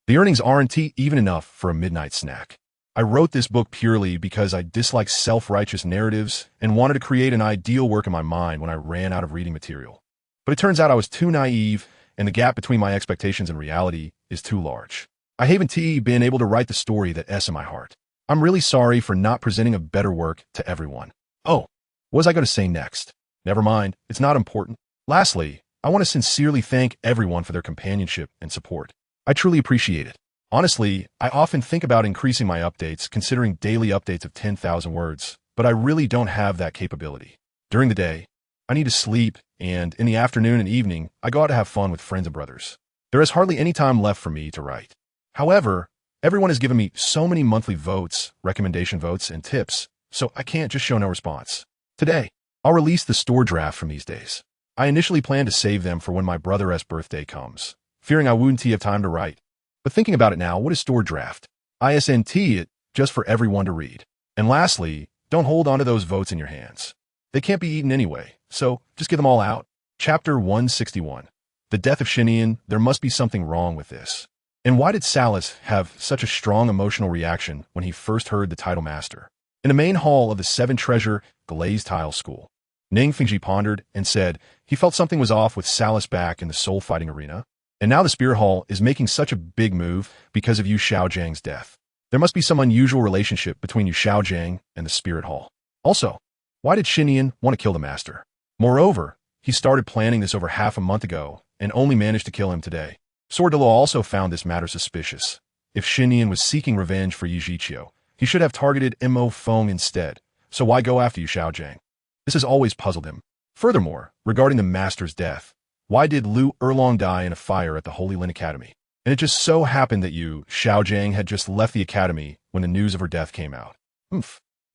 The earnings aren't even enough for a midnight snack. I wrote this book purely because I dislike self-righteous narratives and wanted to create an ideal work in my mind when I ran out of reading material. But it turns out I was too naive, and the gap between my expectations and reality is too large. I haven't been able to write the story that's in my heart. I'm really sorry for not presenting a better work to everyone. Oh, what was I going to say next? Never mind, it's not important. Lastly, I want to sincerely thank everyone for their companionship and support. I truly appreciate it. Honestly, I often think about increasing my updates, considering daily updates of 10,000 words, but I really don't have that capability. During the day, I need to sleep, and in the afternoon and evening, I go out to have fun with friends and brothers. There is hardly any time left for me to write. However, everyone has given me so many monthly votes, recommendation votes, and tips, so I can't just show no response. Today, I'll release the store draft from these days. I initially planned to save them for when my brother's birthday comes, fearing I wouldn't have time to write. But thinking about it now, what is store draft? ISNT it just for everyone to read. And lastly, don't hold on to those votes in your hands. They can't be eaten anyway, so just get them all out. Chapter 161. The Death of Qian. There must be something wrong with this. And why did Salus have such a strong emotional reaction when he first heard the title master? In the main hall of the Seven Treasure Glazed Tile School, Ning Fingji pondered and said he felt something was off with Salus back in the soul fighting arena. And now the Spirit Hall is making such a big move because of Yu Xiaojiang's death. There must be some unusual relationship between Yu Xiaojiang and the Spirit Hall. Also, why did Qian want to kill the master? Moreover, he started planning this over half a month ago and only managed to kill him today. Douluo also found this matter suspicious. If Qian was seeking revenge for Yi Zhiqiu, he should have targeted Mo Feng instead. So why go after Yu Xiaojiang? This has always puzzled him. Furthermore, regarding the master's death, why did Lu Erlong die in a fire at the Holy Lin Academy? And it just so happened that Yu Xiaojiang had just left the academy when the news of her death came out.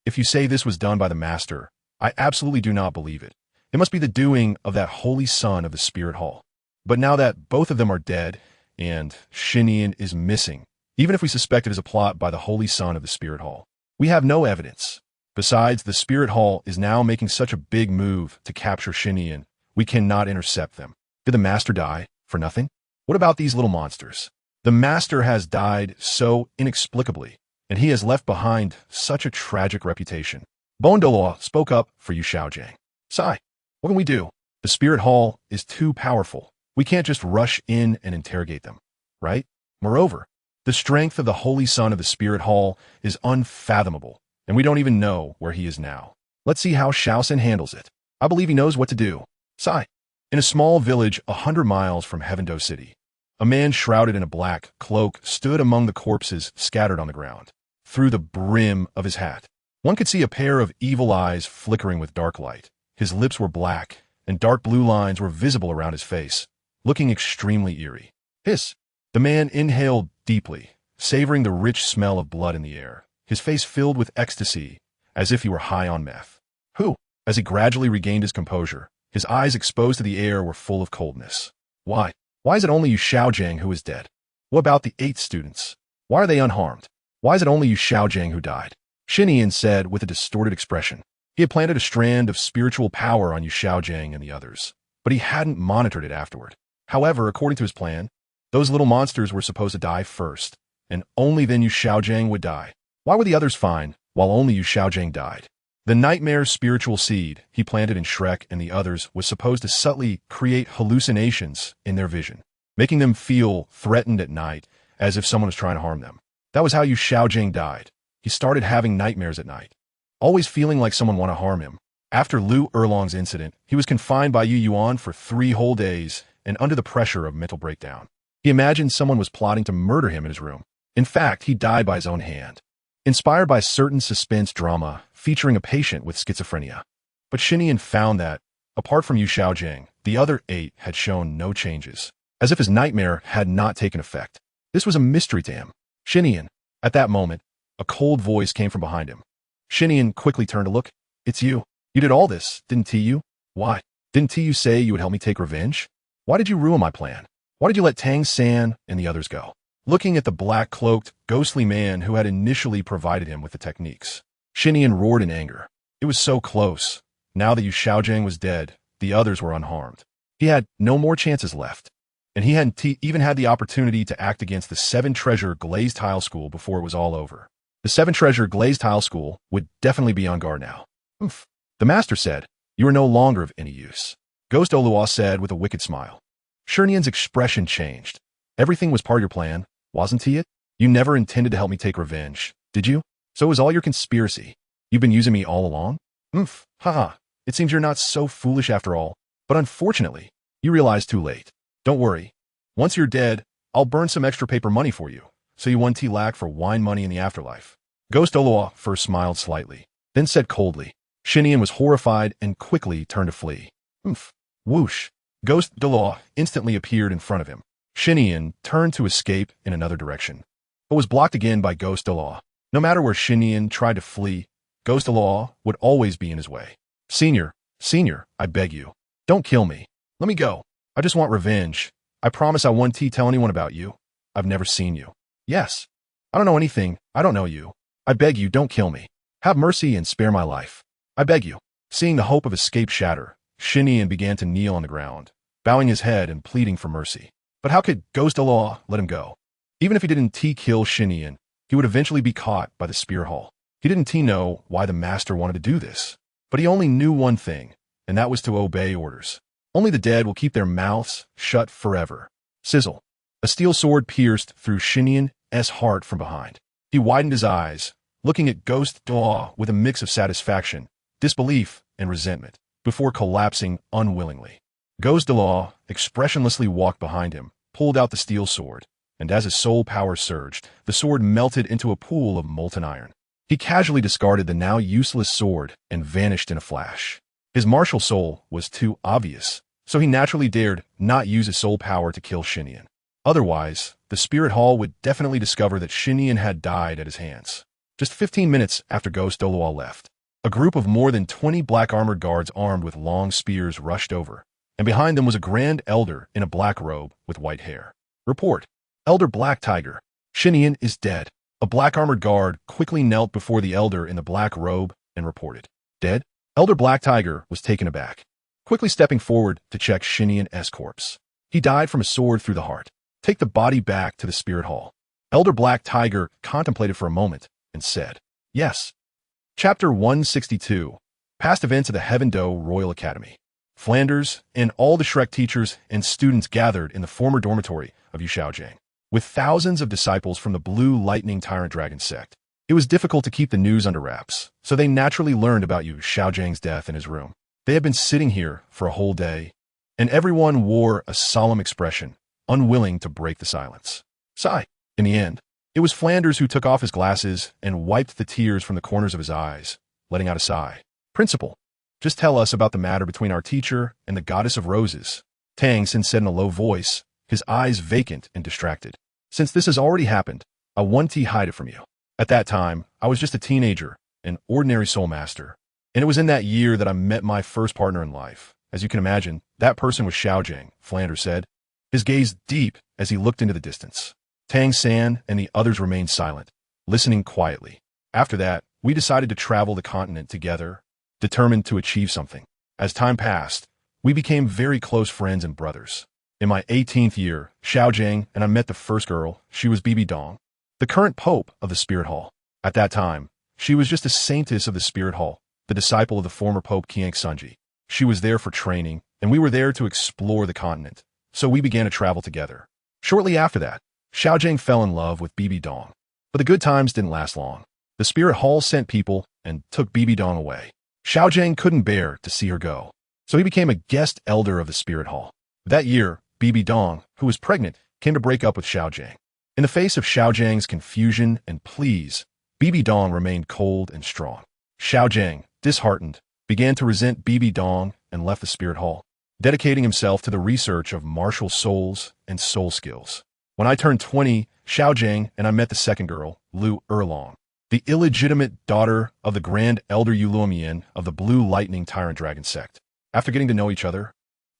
If you say this was done by the master, I absolutely do not believe it. It must be the doing of that holy son of the Spirit Hall. But now that both of them are dead, and Qian is missing, even if we suspect it is a plot by the holy son of the Spirit Hall, we have no evidence. Besides, the Spirit Hall is now making such a big move to capture Qian, we cannot intercept them. Did the master die for nothing? What about these little monsters? The master has died so inexplicably, and he has left behind such a tragic reputation. Douluo spoke up for Yu Xiaojiang. Sigh, what can we do? The Spirit Hall is too powerful. We can't just rush in and interrogate them, right? Moreover, the strength of the Holy Son of the Spirit Hall is unfathomable, and we don't even know where he is now. Let's see how Shaoxin handles it. I believe he knows what to do. Sigh. In a small village 100 miles from Heavendo City, a man shrouded in a black cloak stood among the corpses scattered on the ground. Through the brim of his hat, one could see a pair of evil eyes flickering with dark light. His lips were black, and dark blue lines were visible around his face, looking extremely eerie. Hiss. The man inhaled deeply, savoring the rich smell of blood in the air, his face filled with ecstasy, as if he were high on meth. Who? As he gradually regained his composure, his eyes exposed to the air were full of coldness. Why? Why is it only Yu Xiaojiang who is dead? What about the 8 students? Why are they unharmed? Why is it only Yu Xiaojiang who died? Xinyan said with a distorted expression. He had planted a strand of spiritual power on Yu Xiaojiang and the others, but he hadn't monitored it afterward. However, according to his plan, those little monsters were supposed to die first, and only then Yu Xiaojiang would die. Why were the others fine, while only Yu Xiaojiang died? The nightmare's spiritual seed he planted in Shrek and the others was supposed to subtly create hallucinations in their vision, making them feel threatened at night, as if someone was trying to harm them. That was how Yu Xiaojiang died. He started having nightmares at night, always feeling like someone wanted to harm him. After Lu Erlong's incident, he was confined by Yu Yuan for 3 whole days and under the pressure of mental breakdown. He imagined someone was plotting to murder him in his room. In fact, he died by his own hand, inspired by certain suspense drama featuring a patient with schizophrenia. But Xinyan found that, apart from Yu Xiaojiang, the other 8 had shown no changes, as if his nightmare had not taken effect. This was a mystery to him. Xinyan. At that moment, a cold voice came from behind him. Xinyan quickly turned to look. It's you. You did all this, didn't Tiu? Why? Didn't Tiu say you would help me take revenge? Why did you ruin my plan? Why did you let Tang San and the others go? Looking at the black-cloaked, ghostly man who had initially provided him with the techniques, Xinyan roared in anger. It was so close. Now that Yu Xiaojiang was dead, the others were unharmed. He had no more chances left, and he hadn't even had the opportunity to act against the 7-treasure glazed tile school before it was all over. The 7-treasure glazed tile school would definitely be on guard now. Oof. The master said, you are no longer of any use. Ghost Douluo said with a wicked smile. Xinyan's expression changed. Everything was part of your plan, wasn't it? You never intended to help me take revenge, did you? So it was all your conspiracy. You've been using me all along? Haha. It seems you're not so foolish after all. But unfortunately, you realized too late. Don't worry. Once you're dead, I'll burn some extra paper money for you, so you won't lack for wine money in the afterlife. Ghost Douluo first smiled slightly, then said coldly. Xinyan was horrified and quickly turned to flee. Whoosh. Ghost Douluo instantly appeared in front of him. Xinyan turned to escape in another direction, but was blocked again by Ghost Douluo. No matter where Xinyan tried to flee, Ghost Douluo would always be in his way. Senior, I beg you. Don't kill me. Let me go. I just want revenge. I promise I won't tell anyone about you. I've never seen you. Yes. I don't know anything. I don't know you. I beg you, don't kill me. Have mercy and spare my life. I beg you. Seeing the hope of escape shatter, Xinyan began to kneel on the ground, bowing his head and pleading for mercy. But how could Ghost Douluo let him go? Even if he didn't kill Xinyan, he would eventually be caught by the spear hall. He didn't know why the master wanted to do this, but he only knew one thing, and that was to obey orders. Only the dead will keep their mouths shut forever. Sizzle. A steel sword pierced through Xinyan's heart from behind. He widened his eyes, looking at Ghost Douluo with a mix of satisfaction, disbelief, and resentment, before collapsing unwillingly. Ghost Douluo expressionlessly walked behind him, pulled out the steel sword, and as his soul power surged, the sword melted into a pool of molten iron. He casually discarded the now useless sword and vanished in a flash. His martial soul was too obvious, so he naturally dared not use his soul power to kill Xinyan. Otherwise, the spirit hall would definitely discover that Xinyan had died at his hands. Just 15 minutes after Ghost Douluo left, a group of more than 20 black armored guards armed with long spears rushed over, and behind them was a grand elder in a black robe with white hair. Report. Elder Black Tiger. Xinyan is dead. A black armored guard quickly knelt before the elder in the black robe and reported. Dead? Elder Black Tiger was taken aback, quickly stepping forward to check Xinyan's corpse. He died from a sword through the heart. Take the body back to the spirit hall. Elder Black Tiger contemplated for a moment and said, Yes. Chapter 162. Past events of the Heaven Do Royal Academy. Flanders and all the Shrek teachers and students gathered in the former dormitory of Yu Xiaojiang. With thousands of disciples from the Blue Lightning Tyrant Dragon sect, it was difficult to keep the news under wraps, so they naturally learned about Yu Xiaojiang's death in his room. They had been sitting here for a whole day, and everyone wore a solemn expression, unwilling to break the silence. Sigh. In the end, it was Flanders who took off his glasses and wiped the tears from the corners of his eyes, letting out a sigh. Principal, just tell us about the matter between our teacher and the Goddess of Roses, Tang San said in a low voice, his eyes vacant and distracted. Since this has already happened, I want to hide it from you. At that time, I was just a teenager, an ordinary soul master. And it was in that year that I met my first partner in life. As you can imagine, that person was Xiaojing, Flanders said, his gaze deep as he looked into the distance. Tang San and the others remained silent, listening quietly. After that, we decided to travel the continent together, determined to achieve something. As time passed, we became very close friends and brothers. In my 18th year, Xiaojing and I met the first girl. She was Bibi Dong, the current pope of the Spirit Hall. At that time, she was just a saintess of the Spirit Hall, the disciple of the former Pope Qian. She was there for training, and we were there to explore the continent, so we began to travel together. Shortly after that, Xiaojing fell in love with Bibi Dong. But the good times didn't last long. The Spirit Hall sent people and took Bibi Dong away. Xiaojing couldn't bear to see her go, so he became a guest elder of the Spirit Hall. That year, Bibi Dong, who was pregnant, came to break up with Xiaojing. In the face of Xiaojing's confusion and pleas, Bibi Dong remained cold and strong. Xiaojing, disheartened, began to resent Bibi Dong and left the Spirit Hall, dedicating himself to the research of martial souls and soul skills. When I turned 20, Xiaojing and I met the second girl, Lu Erlong, the illegitimate daughter of the Grand Elder Yuluomian of the Blue Lightning Tyrant Dragon sect. After getting to know each other,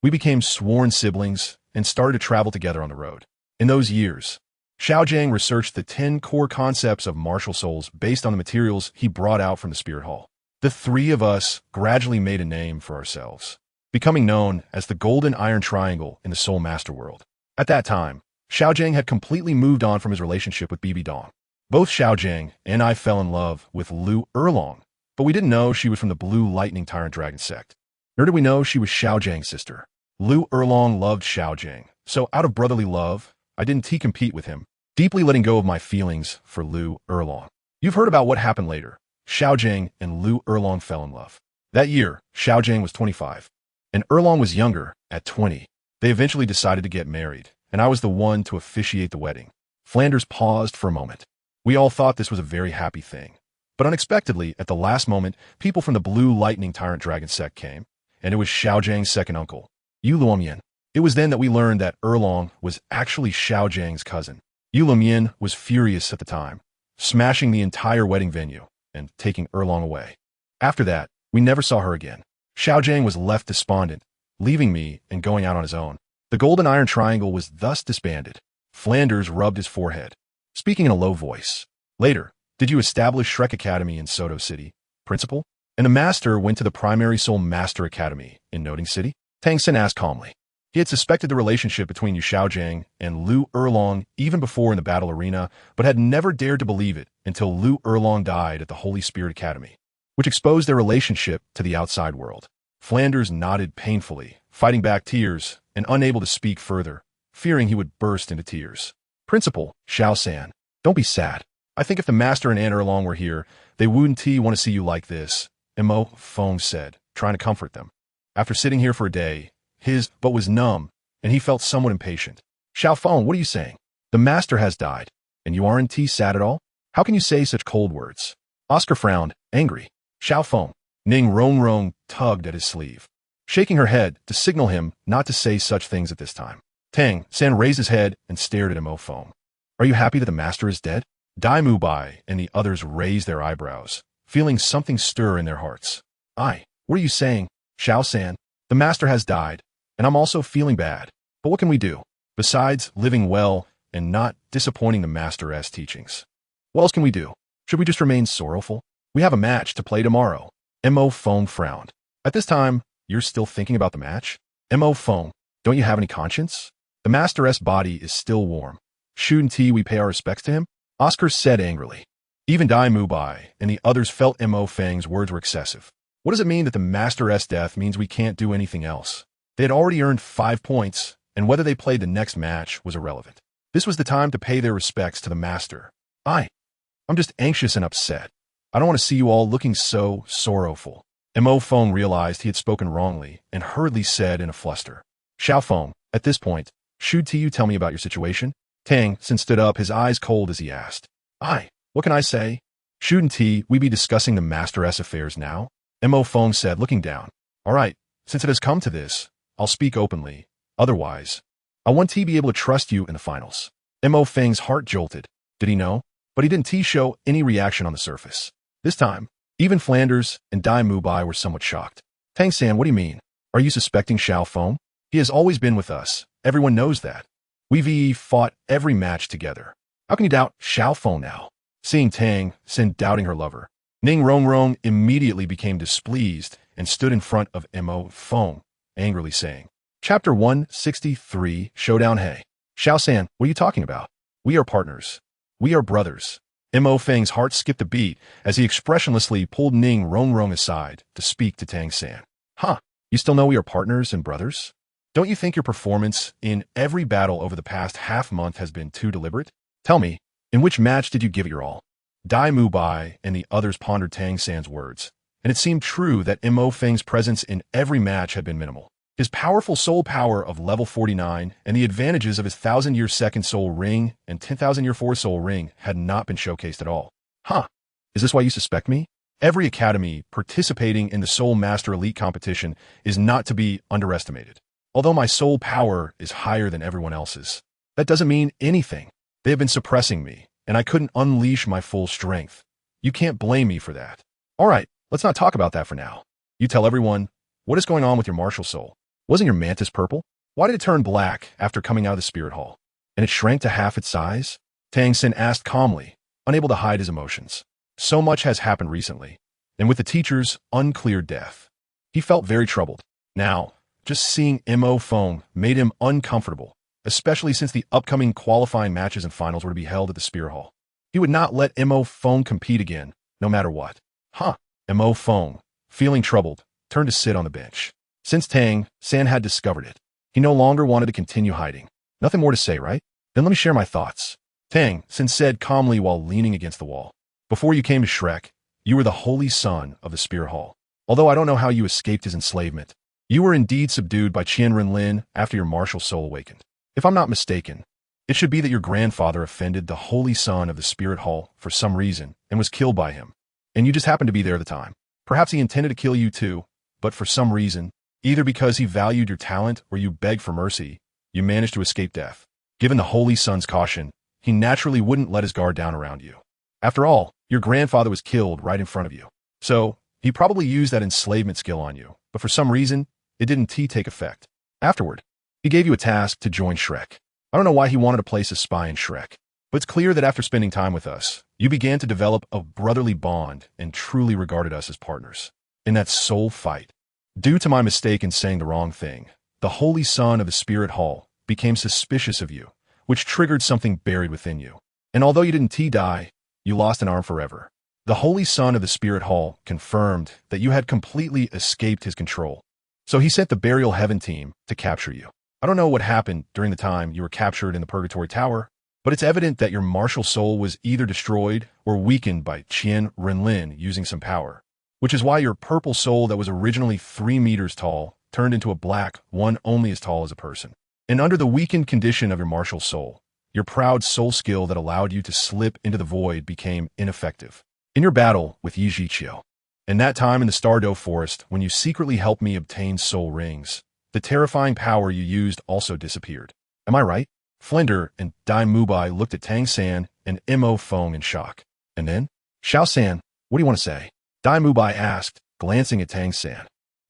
we became sworn siblings and started to travel together on the road. In those years, Xiaojing researched the 10 core concepts of martial souls based on the materials he brought out from the Spirit Hall. The three of us gradually made a name for ourselves, becoming known as the Golden Iron Triangle in the Soul Master world. At that time, Xiaojing had completely moved on from his relationship with Bibi Dong. Both Xiaojing and I fell in love with Lu Erlong, but we didn't know she was from the Blue Lightning Tyrant Dragon sect. Nor did we know she was Xiaojing's sister. Lu Erlong loved Xiaojing, so out of brotherly love, I didn't compete with him, deeply letting go of my feelings for Lu Erlong. You've heard about what happened later. Xiaojing and Lu Erlong fell in love. That year, Xiaojing was 25, and Erlong was younger, at 20. They eventually decided to get married, and I was the one to officiate the wedding. Flanders paused for a moment. We all thought this was a very happy thing. But unexpectedly, at the last moment, people from the Blue Lightning Tyrant Dragon sect came, and it was Xiaojing's second uncle, Yuluomian. It was then that we learned that Erlong was actually Xiaojing's cousin. Yuluomian was furious at the time, smashing the entire wedding venue and taking Erlong away. After that, we never saw her again. Xiaojing was left despondent, leaving me and going out on his own. The Golden Iron Triangle was thus disbanded. Flanders rubbed his forehead, speaking in a low voice. Later, did you establish Shrek Academy in Soto City, Principal? And the Master went to the Primary Soul Master Academy in Noting City? Tang San asked calmly. He had suspected the relationship between Yu Xiaojing and Lu Erlong even before in the battle arena, but had never dared to believe it until Lu Erlong died at the Holy Spirit Academy, which exposed their relationship to the outside world. Flanders nodded painfully, fighting back tears and unable to speak further, fearing he would burst into tears. Principal, Xiao San, don't be sad. I think if the Master and Aunt Erlong were here, they wouldn't want to see you like this, Mo Feng said, trying to comfort them. After sitting here for a day, his butt was numb, and he felt somewhat impatient. Xiao Feng, what are you saying? The Master has died, and you aren't sad at all? How can you say such cold words? Oscar frowned, angry. Xiao Feng, Ning Rong tugged at his sleeve, shaking her head to signal him not to say such things at this time. Tang San raised his head and stared at Mo Feng. Are you happy that the Master is dead? Dai Mubai and the others raised their eyebrows, feeling something stir in their hearts. What are you saying? Xiao San, the Master has died, and I'm also feeling bad. But what can we do, besides living well and not disappointing the Master's teachings? What else can we do? Should we just remain sorrowful? We have a match to play tomorrow. Mo Feng frowned. At this time, you're still thinking about the match? Mo Feng, don't you have any conscience? The Master's body is still warm. Shouldn't we pay our respects to him? Oscar said angrily. Even Dai Mubai and the others felt Mo Feng's words were excessive. What does it mean that the Master's death means we can't do anything else? They had already earned 5 points, and whether they played the next match was irrelevant. This was the time to pay their respects to the Master. I'm just anxious and upset. I don't want to see you all looking so sorrowful. Mo Feng realized he had spoken wrongly and hurriedly said in a fluster. Xiao Feng, at this point, should you tell me about your situation? Tang San stood up, his eyes cold as he asked. What can I say? Shouldn't we be discussing the Master's affairs now? Mo Feng said, looking down. All right, since it has come to this, I'll speak openly. Otherwise, I want to be able to trust you in the finals. Mo Feng's heart jolted. Did he know? But he didn't show any reaction on the surface. This time, even Flanders and Dai Mubai were somewhat shocked. Tang San, what do you mean? Are you suspecting Xiao Feng? He has always been with us. Everyone knows that. We've fought every match together. How can you doubt Xiao Feng now? Seeing Tang San doubting her lover, Ning Rongrong immediately became displeased and stood in front of Mo Feng, angrily saying, Chapter 163, Showdown. Hey, Xiao San, what are you talking about? We are partners. We are brothers. Mo Feng's heart skipped a beat as he expressionlessly pulled Ning Rongrong aside to speak to Tang San. Huh, you still know we are partners and brothers? Don't you think your performance in every battle over the past half-month has been too deliberate? Tell me, in which match did you give it your all? Dai Mubai and the others pondered Tang San's words, and it seemed true that Mo Feng's presence in every match had been minimal. His powerful soul power of level 49 and the advantages of his 1,000-year second soul ring and 10,000-year fourth soul ring had not been showcased at all. Huh, is this why you suspect me? Every academy participating in the Soul Master Elite competition is not to be underestimated. Although my soul power is higher than everyone else's, that doesn't mean anything. They have been suppressing me, and I couldn't unleash my full strength. You can't blame me for that. All right, let's not talk about that for now. You tell everyone, what is going on with your martial soul? Wasn't your mantis purple? Why did it turn black after coming out of the spirit hall? And it shrank to half its size? Tang San asked calmly, unable to hide his emotions. So much has happened recently, and with the teacher's unclear death, he felt very troubled. Now, just seeing Mo Feng made him uncomfortable, especially since the upcoming qualifying matches and finals were to be held at the Spirit Hall. He would not let Mo Feng compete again, no matter what. Huh. Mo Feng, feeling troubled, turned to sit on the bench. Since Tang San had discovered it, he no longer wanted to continue hiding. Nothing more to say, right? Then let me share my thoughts. Tang San said calmly while leaning against the wall. Before you came to Shrek, you were the holy son of the Spirit Hall. Although I don't know how you escaped his enslavement, you were indeed subdued by Qian Renlin after your martial soul awakened. If I'm not mistaken, it should be that your grandfather offended the holy son of the Spirit Hall for some reason and was killed by him, and you just happened to be there at the time. Perhaps he intended to kill you too, but for some reason, either because he valued your talent or you begged for mercy, you managed to escape death. Given the holy son's caution, he naturally wouldn't let his guard down around you. After all, your grandfather was killed right in front of you. So, he probably used that enslavement skill on you, but for some reason, it didn't take effect. Afterward, he gave you a task to join Shrek. I don't know why he wanted to place a spy in Shrek, but it's clear that after spending time with us, you began to develop a brotherly bond and truly regarded us as partners. In that soul fight, due to my mistake in saying the wrong thing, the holy son of the Spirit Hall became suspicious of you, which triggered something buried within you. And although you didn't die, you lost an arm forever. The holy son of the Spirit Hall confirmed that you had completely escaped his control. So he sent the Burial Heaven team to capture you. I don't know what happened during the time you were captured in the Purgatory Tower, but it's evident that your martial soul was either destroyed or weakened by Qian Renlin using some power, which is why your purple soul that was originally 3 meters tall turned into a black one only as tall as a person. And under the weakened condition of your martial soul, your proud soul skill that allowed you to slip into the void became ineffective. In your battle with Yi Zhiqiu, and that time in the Stardow Forest when you secretly helped me obtain soul rings, the terrifying power you used also disappeared. Am I right? Flinder and Dai Mubai looked at Tang San and Mo Feng in shock. And then, Xiao San, what do you want to say? Dai Mubai asked, glancing at Tang San.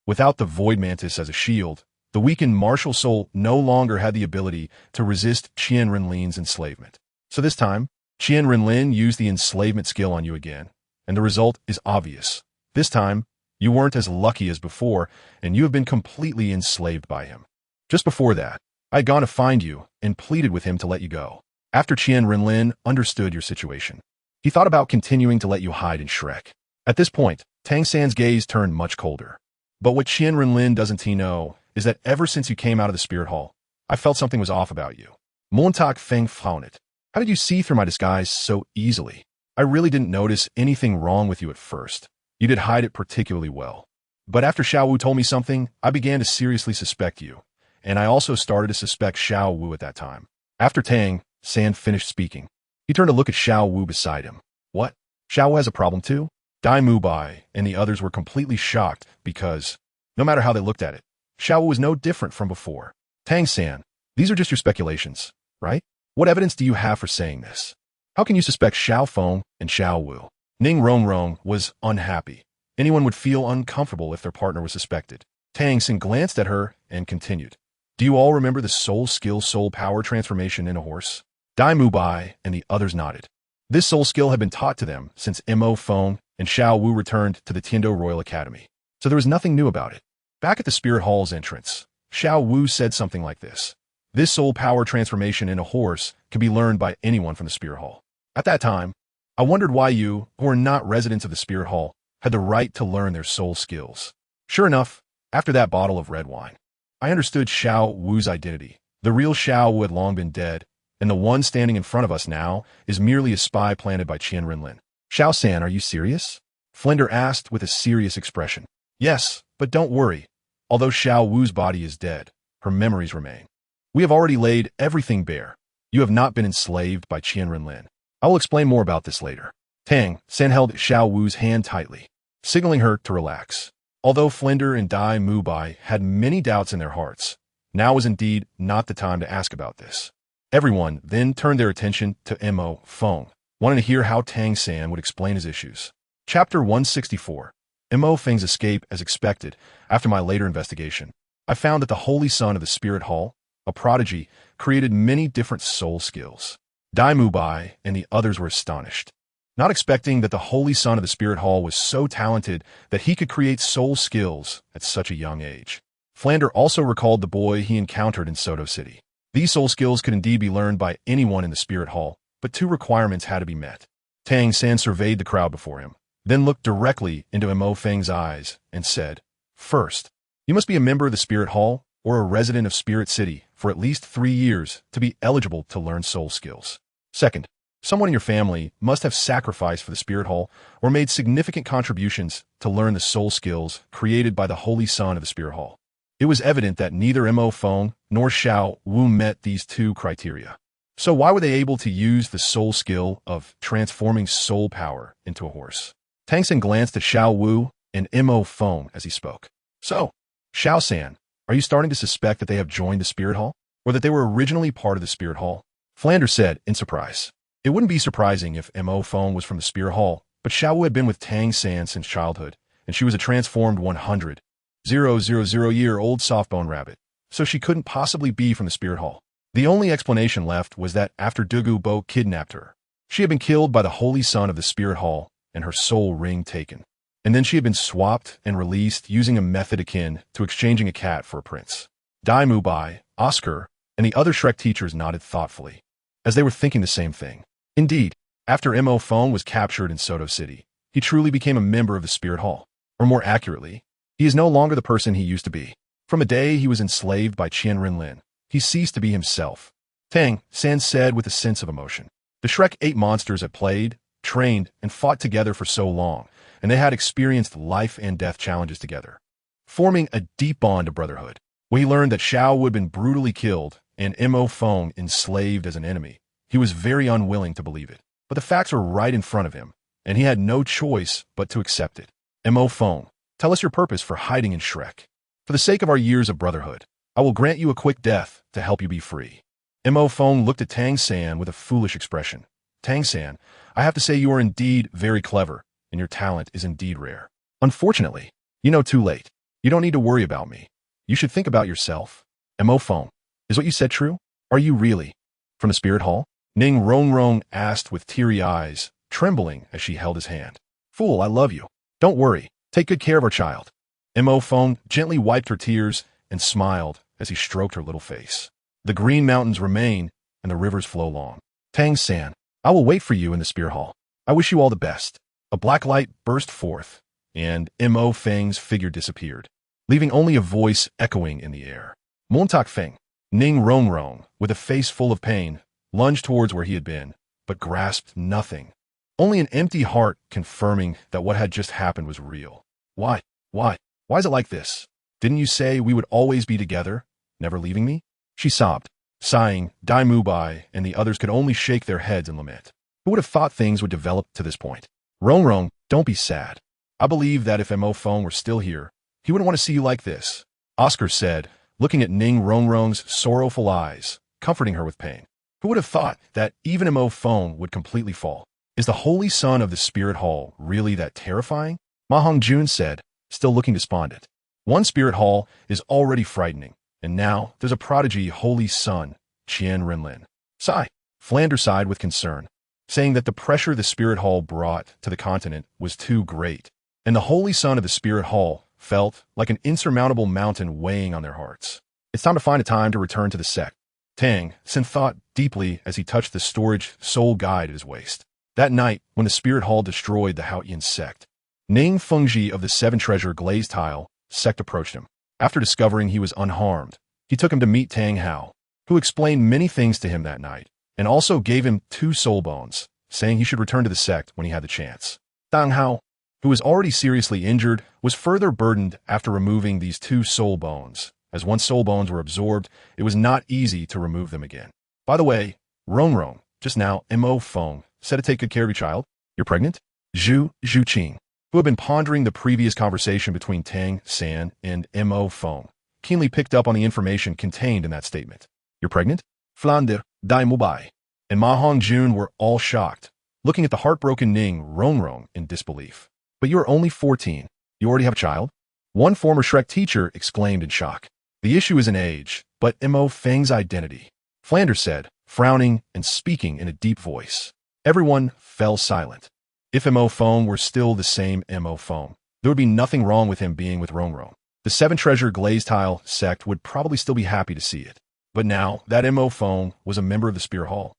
Without the Void Mantis as a shield, the weakened martial soul no longer had the ability to resist Qian Renlin's enslavement. So this time, Qian Renlin used the enslavement skill on you again, and the result is obvious. This time, you weren't as lucky as before, and you have been completely enslaved by him. Just before that, I had gone to find you and pleaded with him to let you go. After Qian Renlin understood your situation, he thought about continuing to let you hide in Shrek. At this point, Tang San's gaze turned much colder. But what Qian Renlin doesn't know is that ever since you came out of the Spirit Hall, I felt something was off about you. Montag Feng Faunet. How did you see through my disguise so easily? I really didn't notice anything wrong with you at first. You did hide it particularly well. But after Xiao Wu told me something, I began to seriously suspect you. And I also started to suspect Xiao Wu at that time. After Tang San finished speaking, he turned to look at Xiao Wu beside him. What? Xiao Wu has a problem too? Dai Mubai and the others were completely shocked because, no matter how they looked at it, Xiao Wu was no different from before. Tang San, These are just your speculations, right? What evidence do you have for saying this? How can you suspect Xiao Feng and Xiao Wu? Ning Rongrong was unhappy. Anyone would feel uncomfortable if their partner was suspected. Tang San glanced at her and continued. Do you all remember the soul skill soul power transformation in a horse? Dai Mubai and the others nodded. This soul skill had been taught to them since Mo Feng and Xiao Wu returned to the Tiando Royal Academy. So there was nothing new about it. Back at the Spirit Hall's entrance, Xiao Wu said something like this. This soul power transformation in a horse could be learned by anyone from the Spirit Hall. At that time, I wondered why you, who are not residents of the Spirit Hall, had the right to learn their soul skills. Sure enough, after that bottle of red wine, I understood Xiao Wu's identity. The real Xiao Wu had long been dead, and the one standing in front of us now is merely a spy planted by Qian Renlin. Xiao San, are you serious? Flender asked with a serious expression. Yes, but don't worry. Although Xiao Wu's body is dead, her memories remain. We have already laid everything bare. You have not been enslaved by Qian Renlin. I will explain more about this later. Tang San held Xiao Wu's hand tightly, signaling her to relax. Although Flender and Dai Mubai had many doubts in their hearts, now was indeed not the time to ask about this. Everyone then turned their attention to Mo Feng, wanting to hear how Tang San would explain his issues. Chapter 164. Mo Feng's escape as expected. After my later investigation, I found that the Holy Son of the Spirit Hall, a prodigy, created many different soul skills. Dai Mubai and the others were astonished, not expecting that the Holy Son of the Spirit Hall was so talented that he could create soul skills at such a young age. Flander also recalled the boy he encountered in Soto City. These soul skills could indeed be learned by anyone in the Spirit Hall, but two requirements had to be met. Tang San surveyed the crowd before him, then looked directly into Mo Feng's eyes and said, First, you must be a member of the Spirit Hall or a resident of Spirit City for at least 3 years to be eligible to learn soul skills. Second, someone in your family must have sacrificed for the Spirit Hall or made significant contributions to learn the soul skills created by the Holy Son of the Spirit Hall. It was evident that neither Mo Feng nor Xiao Wu met these two criteria. So why were they able to use the soul skill of transforming soul power into a horse? Tang San glanced at Xiao Wu and Mo Feng as he spoke. So, Xiao San, are you starting to suspect that they have joined the Spirit Hall, or that they were originally part of the Spirit Hall? Flanders said in surprise. It wouldn't be surprising if Mo Feng was from the Spirit Hall, but Xiao Wu had been with Tang San since childhood, and she was a transformed 100,000-year-old softbone rabbit, so she couldn't possibly be from the Spirit Hall. The only explanation left was that after Dugu Bo kidnapped her, she had been killed by the Holy Son of the Spirit Hall and her soul ring taken. And then she had been swapped and released using a method akin to exchanging a cat for a prince. Dai Mubai, Oscar, and the other Shrek teachers nodded thoughtfully, as they were thinking the same thing. Indeed, after Mo Feng was captured in Soto City, he truly became a member of the Spirit Hall. Or more accurately, he is no longer the person he used to be. From the day he was enslaved by Qian Renlin, he ceased to be himself. Tang San said with a sense of emotion. The Shrek 8 monsters had played, trained, and fought together for so long, and they had experienced life and death challenges together, forming a deep bond of brotherhood. When he learned that Xiao Wu had been brutally killed and Mo Feng enslaved as an enemy, he was very unwilling to believe it. But the facts were right in front of him, and he had no choice but to accept it. Mo Feng, tell us your purpose for hiding in Shrek. For the sake of our years of brotherhood, I will grant you a quick death to help you be free. Mo Feng looked at Tang San with a foolish expression. Tang San, I have to say you are indeed very clever, and your talent is indeed rare. Unfortunately, you know too late. You don't need to worry about me. You should think about yourself. Mo Feng, is what you said true? Are you really from the Spirit Hall? Ning Rongrong asked with teary eyes, trembling as she held his hand. Fool, I love you. Don't worry. Take good care of our child. Mo Feng gently wiped her tears and smiled as he stroked her little face. The green mountains remain, and the rivers flow long. Tang San, I will wait for you in the Spirit Hall. I wish you all the best. A black light burst forth, and Mo Feng's figure disappeared, leaving only a voice echoing in the air. Montak Feng, Ning Rongrong, with a face full of pain, lunged towards where he had been, but grasped nothing. Only an empty heart confirming that what had just happened was real. Why is it like this? Didn't you say we would always be together, never leaving me? She sobbed. Sighing, Dai Mubai and the others could only shake their heads and lament. Who would have thought things would develop to this point? Rongrong, don't be sad. I believe that if Mo Feng were still here, he wouldn't want to see you like this, Oscar said, looking at Ning Rongrong's sorrowful eyes, comforting her with pain. Who would have thought that even Mo Feng would completely fall? Is the holy son of the spirit hall really that terrifying? Ma Hongjun said, still looking despondent. One spirit hall is already frightening, and now there's a prodigy holy son, Qian Renlin. Sigh. Flander sighed with concern, saying that the pressure the spirit hall brought to the continent was too great, and the holy son of the spirit hall felt like an insurmountable mountain weighing on their hearts. It's time to find a time to return to the sect. Tang San thought deeply as he touched the storage soul guide at his waist. That night, when the spirit hall destroyed the Haotian sect, Ning Fengji of the Seven Treasure Glazed Tile sect approached him. After discovering he was unharmed, he took him to meet Tang Hao, who explained many things to him that night, and also gave him 2 soul bones, saying he should return to the sect when he had the chance. Tang Hao, who was already seriously injured, was further burdened after removing these 2 soul bones. As once soul bones were absorbed, it was not easy to remove them again. By the way, Rongrong, just now, Mo Feng, said to take good care of your child. You're pregnant? Zhu Qing, who had been pondering the previous conversation between Tang San and Mo Feng, keenly picked up on the information contained in that statement. You're pregnant? Flander, Dai Mubai, and Ma Hongjun were all shocked, looking at the heartbroken Ning Rongrong in disbelief. But you are only 14. You already have a child? One former Shrek teacher exclaimed in shock. The issue isn't age, but Mo Feng's identity, Flander said, frowning and speaking in a deep voice. Everyone fell silent. If Mo Feng were still the same Mo Feng, there would be nothing wrong with him being with Rongrong. The Seven Treasure Glazed Tile sect would probably still be happy to see it. But now that Mo Feng was a member of the Spirit Hall,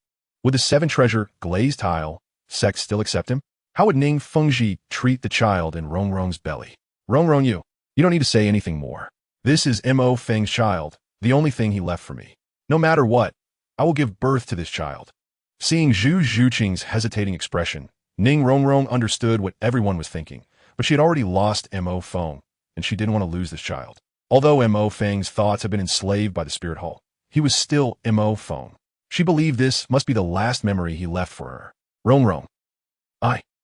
would the Seven Treasure Glazed Tile sect still accept him? How would Ning Fengji treat the child in Rongrong's belly? Rongrong, you don't need to say anything more. This is Mo Feng's child, the only thing he left for me. No matter what, I will give birth to this child. Seeing Zhu Qing's hesitating expression, Ning Rongrong understood what everyone was thinking, but she had already lost Mo Feng, and she didn't want to lose this child. Although Mo Feng's thoughts had been enslaved by the Spirit Hall, he was still Mo Feng. She believed this must be the last memory he left for her. Rongrong.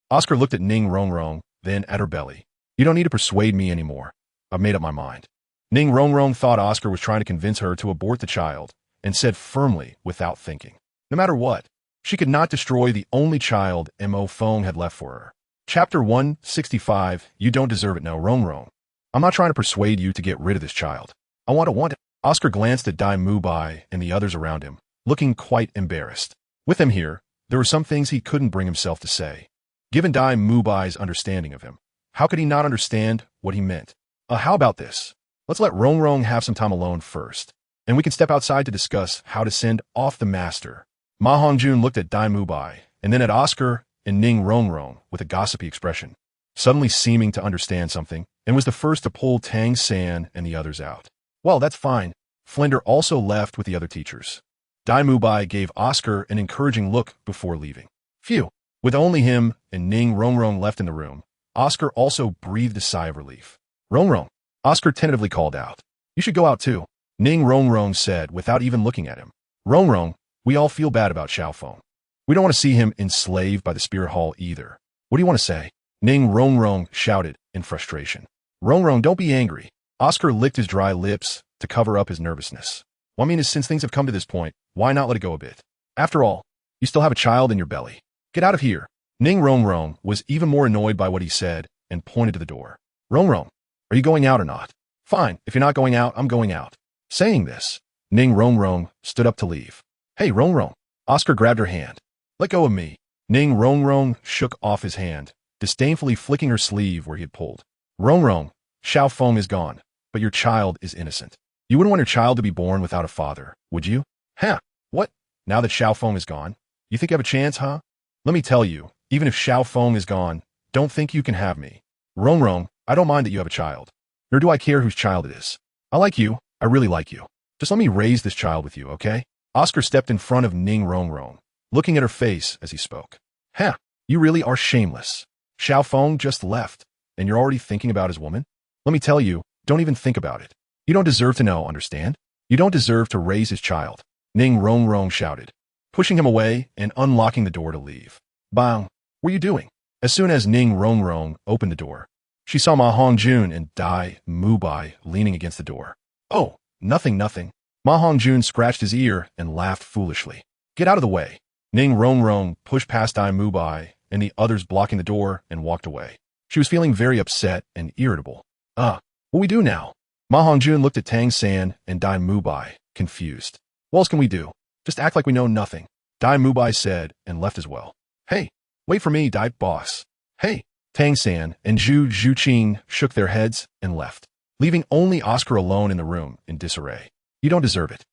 Oscar looked at Ning Rongrong, then at her belly. You don't need to persuade me anymore. I've made up my mind. Ning Rongrong thought Oscar was trying to convince her to abort the child, and said firmly, without thinking. No matter what, she could not destroy the only child Mo Feng had left for her. Chapter 165, You Don't Deserve It No, Rongrong. I'm not trying to persuade you to get rid of this child. I want it. Oscar glanced at Dai Mubai and the others around him, looking quite embarrassed. With him here, there were some things he couldn't bring himself to say. Given Dai Mubai's understanding of him, how could he not understand what he meant? How about this? Let's let Rongrong have some time alone first, and we can step outside to discuss how to send off the master. Ma Hongjun looked at Dai Mubai, and then at Oscar and Ning Rongrong with a gossipy expression, suddenly seeming to understand something, and was the first to pull Tang San and the others out. Well, that's fine. Flinder also left with the other teachers. Dai Mubai gave Oscar an encouraging look before leaving. Phew. With only him and Ning Rongrong left in the room, Oscar also breathed a sigh of relief. Rongrong, Oscar tentatively called out. You should go out too, Ning Rongrong said without even looking at him. Rongrong, we all feel bad about Xiaofeng. We don't want to see him enslaved by the Spirit Hall either. What do you want to say? Ning Rongrong shouted in frustration. Rongrong, don't be angry. Oscar licked his dry lips to cover up his nervousness. Well, I mean, since things have come to this point, why not let it go a bit? After all, you still have a child in your belly. Get out of here. Ning Rongrong was even more annoyed by what he said and pointed to the door. Rongrong, are you going out or not? Fine, if you're not going out, I'm going out. Saying this, Ning Rongrong stood up to leave. Hey, Rongrong. Oscar grabbed her hand. Let go of me. Ning Rongrong shook off his hand, disdainfully flicking her sleeve where he had pulled. Rongrong, Xiaofeng is gone, but your child is innocent. You wouldn't want your child to be born without a father, would you? Huh? What? Now that Xiaofeng is gone, you think you have a chance, huh? Let me tell you, even if Xiaofeng is gone, don't think you can have me. Rongrong, I don't mind that you have a child. Nor do I care whose child it is. I like you. I really like you. Just let me raise this child with you, okay? Oscar stepped in front of Ning Rongrong, looking at her face as he spoke. Huh, you really are shameless. Xiaofeng just left, and you're already thinking about his woman? Let me tell you, don't even think about it. You don't deserve to know, understand? You don't deserve to raise his child. Ning Rongrong shouted, pushing him away and unlocking the door to leave. Bang, what are you doing? As soon as Ning Rongrong opened the door, she saw Ma Hongjun and Dai Mubai leaning against the door. Oh, Nothing, nothing. Ma Hongjun scratched his ear and laughed foolishly. Get out of the way. Ning Rongrong pushed past Dai Mubai and the others blocking the door and walked away. She was feeling very upset and irritable. What we do now? Ma Hongjun looked at Tang San and Dai Mubai, confused. What else can we do? Just act like we know nothing. Dai Mubai said and left as well. Hey, wait for me, Dai boss. Hey, Tang San and Zhu Zhuqing shook their heads and left, leaving only Oscar alone in the room in disarray. You don't deserve it.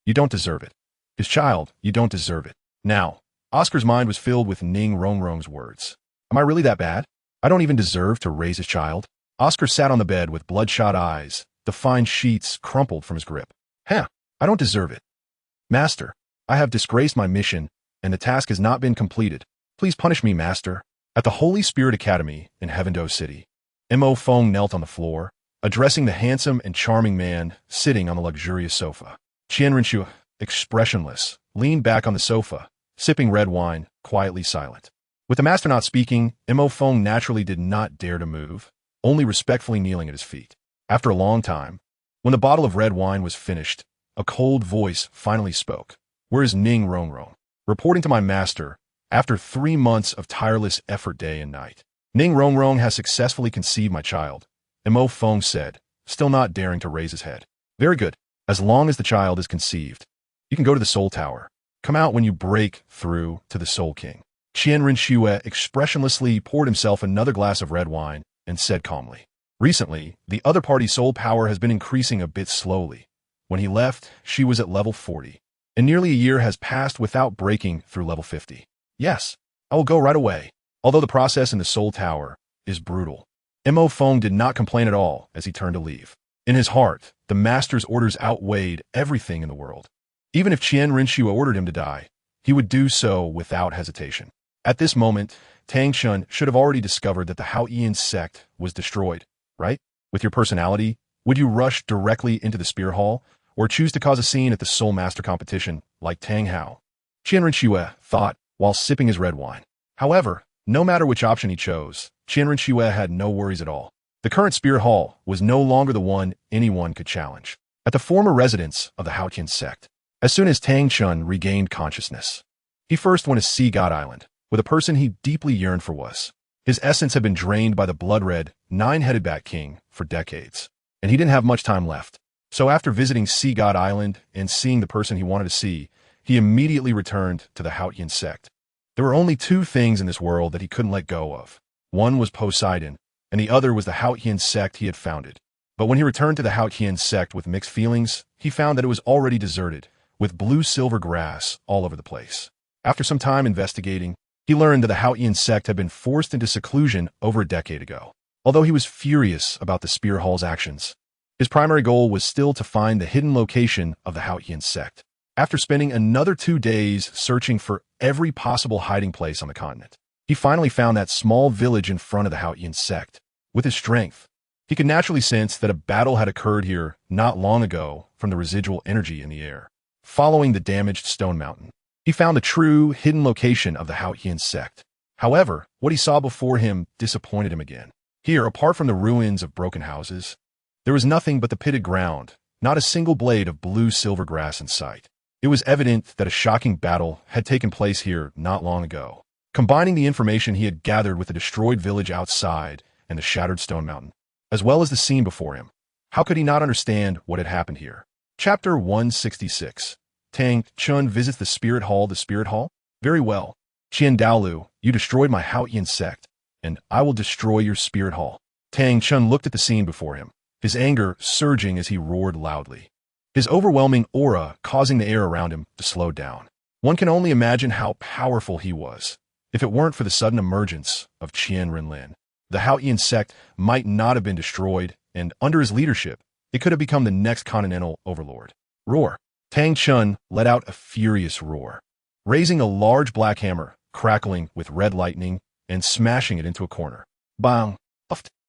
You don't deserve it. His child, you don't deserve it. Now, Oscar's mind was filled with Ning Rongrong's words. Am I really that bad? I don't even deserve to raise his child? Oscar sat on the bed with bloodshot eyes, the fine sheets crumpled from his grip. I don't deserve it. Master, I have disgraced my mission, and the task has not been completed. Please punish me, Master. At the Holy Spirit Academy in Heavendo City, Mo Feng knelt on the floor, addressing the handsome and charming man sitting on the luxurious sofa. Qianrenlin, expressionless, leaned back on the sofa, sipping red wine, quietly silent. With the master not speaking, Mo Feng naturally did not dare to move, only respectfully kneeling at his feet. After a long time, when the bottle of red wine was finished, a cold voice finally spoke. Where is Ning Rongrong? Reporting to my master, after 3 months of tireless effort day and night. Ning Rongrong has successfully conceived my child, Mo Feng said, still not daring to raise his head. Very good. As long as the child is conceived, you can go to the Soul Tower. Come out when you break through to the Soul King. Qianrenlin expressionlessly poured himself another glass of red wine and said calmly. Recently, the other party's soul power has been increasing a bit slowly. When he left, she was at level 40, and nearly a year has passed without breaking through level 50. Yes, I will go right away. Although the process in the Soul Tower is brutal, Mo Feng did not complain at all as he turned to leave. In his heart, the master's orders outweighed everything in the world. Even if Qianrenlin ordered him to die, he would do so without hesitation. At this moment, Tang Shun should have already discovered that the Haoyan sect was destroyed, right? With your personality, would you rush directly into the Spear Hall, or choose to cause a scene at the Soul Master competition, like Tang Hao? Qianrenlin thought while sipping his red wine. However, no matter which option he chose, Qianrenlin had no worries at all. The current Spear Hall was no longer the one anyone could challenge. At the former residence of the Haoyan sect, as soon as Tang Shun regained consciousness, he first went to Sea God Island, where the person he deeply yearned for was. His essence had been drained by the blood-red, 9-headed Bat King for decades, and he didn't have much time left. So after visiting Sea God Island and seeing the person he wanted to see, he immediately returned to the Haoyan sect. There were only 2 things in this world that he couldn't let go of. One was Poseidon, and the other was the Haoyan sect he had founded. But when he returned to the Haoyan sect with mixed feelings, he found that it was already deserted, with blue-silver grass all over the place. After some time investigating, he learned that the Haoyan sect had been forced into seclusion over a decade ago. Although he was furious about the Spear Hall's actions, his primary goal was still to find the hidden location of the Haoyan sect. After spending another 2 days searching for every possible hiding place on the continent, he finally found that small village in front of the Haoyan sect. With his strength, he could naturally sense that a battle had occurred here not long ago from the residual energy in the air. Following the damaged stone mountain, he found the true hidden location of the Haoyan sect. However, what he saw before him disappointed him again. Here, apart from the ruins of broken houses, there was nothing but the pitted ground, not a single blade of blue-silver grass in sight. It was evident that a shocking battle had taken place here not long ago. Combining the information he had gathered with the destroyed village outside and the shattered stone mountain, as well as the scene before him, how could he not understand what had happened here? Chapter 166. Tang Chun visits the Spirit Hall. The Spirit Hall? Very well. Dalu, you destroyed my Haoyan sect, and I will destroy your Spirit Hall. Tang Chun looked at the scene before him, his anger surging as he roared loudly, his overwhelming aura causing the air around him to slow down. One can only imagine how powerful he was. If it weren't for the sudden emergence of Qian Renlin, the Haoyan sect might not have been destroyed, and under his leadership, it could have become the next continental overlord. Roar. Tang Chun let out a furious roar, raising a large black hammer, crackling with red lightning, and smashing it into a corner. Bang!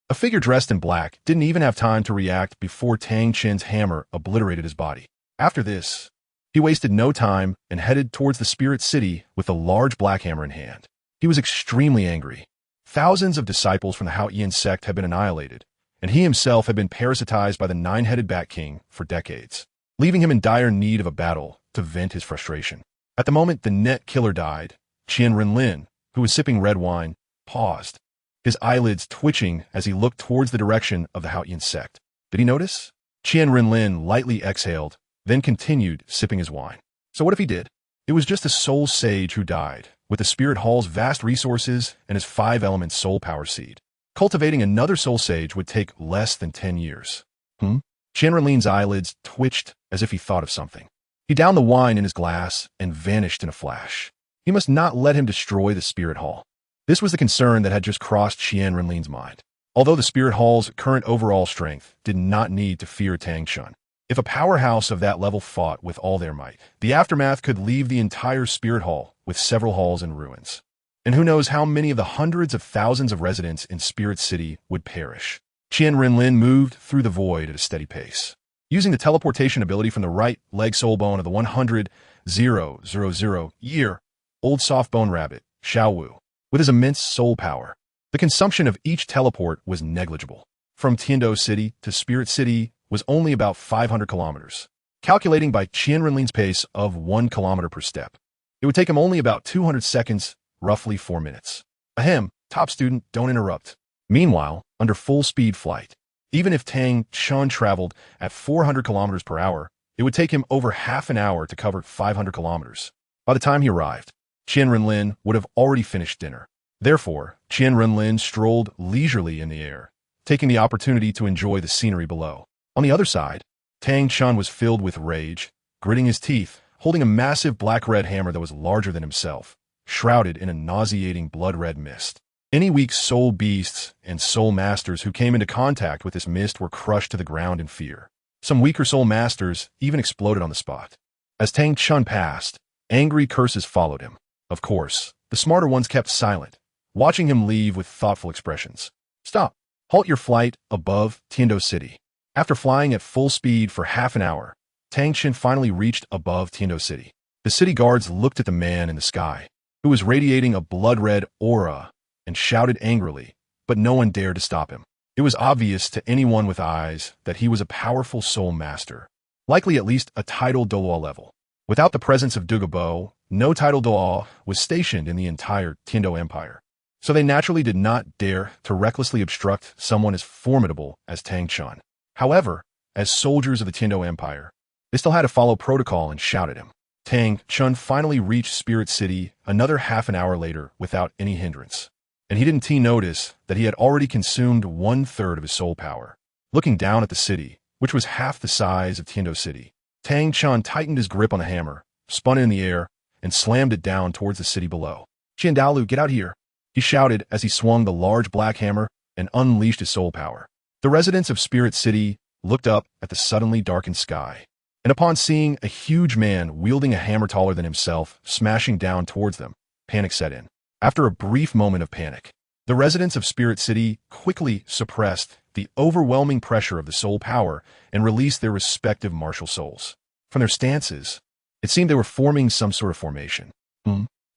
A figure dressed in black didn't even have time to react before Tang Chun's hammer obliterated his body. After this, he wasted no time and headed towards the Spirit City with a large black hammer in hand. He was extremely angry. Thousands of disciples from the Haoyan sect had been annihilated, and he himself had been parasitized by the nine-headed Bat King for decades, leaving him in dire need of a battle to vent his frustration. At the moment the net killer died, Qian Renlin, who was sipping red wine, paused, his eyelids twitching as he looked towards the direction of the Haotian sect. Did he notice? Qian Renlin lightly exhaled, then continued sipping his wine. So what if he did? It was just a soul sage who died, with the Spirit Hall's vast resources and his 5-element soul power seed. Cultivating another soul sage would take less than 10 years. Qian Renlin's eyelids twitched as if he thought of something. He downed the wine in his glass and vanished in a flash. He must not let him destroy the Spirit Hall. This was the concern that had just crossed Qian Renlin's mind. Although the Spirit Hall's current overall strength did not need to fear Tang San. If a powerhouse of that level fought with all their might, the aftermath could leave the entire Spirit Hall with several halls in ruins. And who knows how many of the hundreds of thousands of residents in Spirit City would perish. Qian Renlin moved through the void at a steady pace. Using the teleportation ability from the right leg soul bone of the 100,000-year-old soft bone rabbit, Xiaowu, with his immense soul power, the consumption of each teleport was negligible. From Tiando City to Spirit City was only about 500 kilometers. Calculating by Qian Renlin's pace of 1 kilometer per step, it would take him only about 200 seconds, roughly 4 minutes. Ahem, top student, don't interrupt. Meanwhile, under full-speed flight, even if Tang San traveled at 400 kilometers per hour, it would take him over half an hour to cover 500 kilometers. By the time he arrived, Qian Renlin would have already finished dinner. Therefore, Qian Renlin strolled leisurely in the air, taking the opportunity to enjoy the scenery below. On the other side, Tang San was filled with rage, gritting his teeth, holding a massive black-red hammer that was larger than himself, shrouded in a nauseating blood-red mist. Any weak soul beasts and soul masters who came into contact with this mist were crushed to the ground in fear. Some weaker soul masters even exploded on the spot. As Tang San passed, angry curses followed him. Of course, the smarter ones kept silent, watching him leave with thoughtful expressions. Stop. Halt your flight above Tiando City. After flying at full speed for half an hour, Tang San finally reached above Tiando City. The city guards looked at the man in the sky, who was radiating a blood-red aura, and shouted angrily, but no one dared to stop him. It was obvious to anyone with eyes that he was a powerful soul master, likely at least a title Douluo level. Without the presence of Douluo, no title Douluo was stationed in the entire Tiando Empire, so they naturally did not dare to recklessly obstruct someone as formidable as Tang San. However, as soldiers of the Tiando Empire, they still had to follow protocol and shout at him. Tang San finally reached Spirit City another half an hour later without any hindrance, and he didn't notice that he had already consumed 1/3 of his soul power. Looking down at the city, which was half the size of Tiando City, Tang San tightened his grip on the hammer, spun it in the air, and slammed it down towards the city below. Dalu, get out here, he shouted as he swung the large black hammer and unleashed his soul power. The residents of Spirit City looked up at the suddenly darkened sky, and upon seeing a huge man wielding a hammer taller than himself smashing down towards them, panic set in. After a brief moment of panic, the residents of Spirit City quickly suppressed the overwhelming pressure of the soul power and released their respective martial souls. From their stances, it seemed they were forming some sort of formation.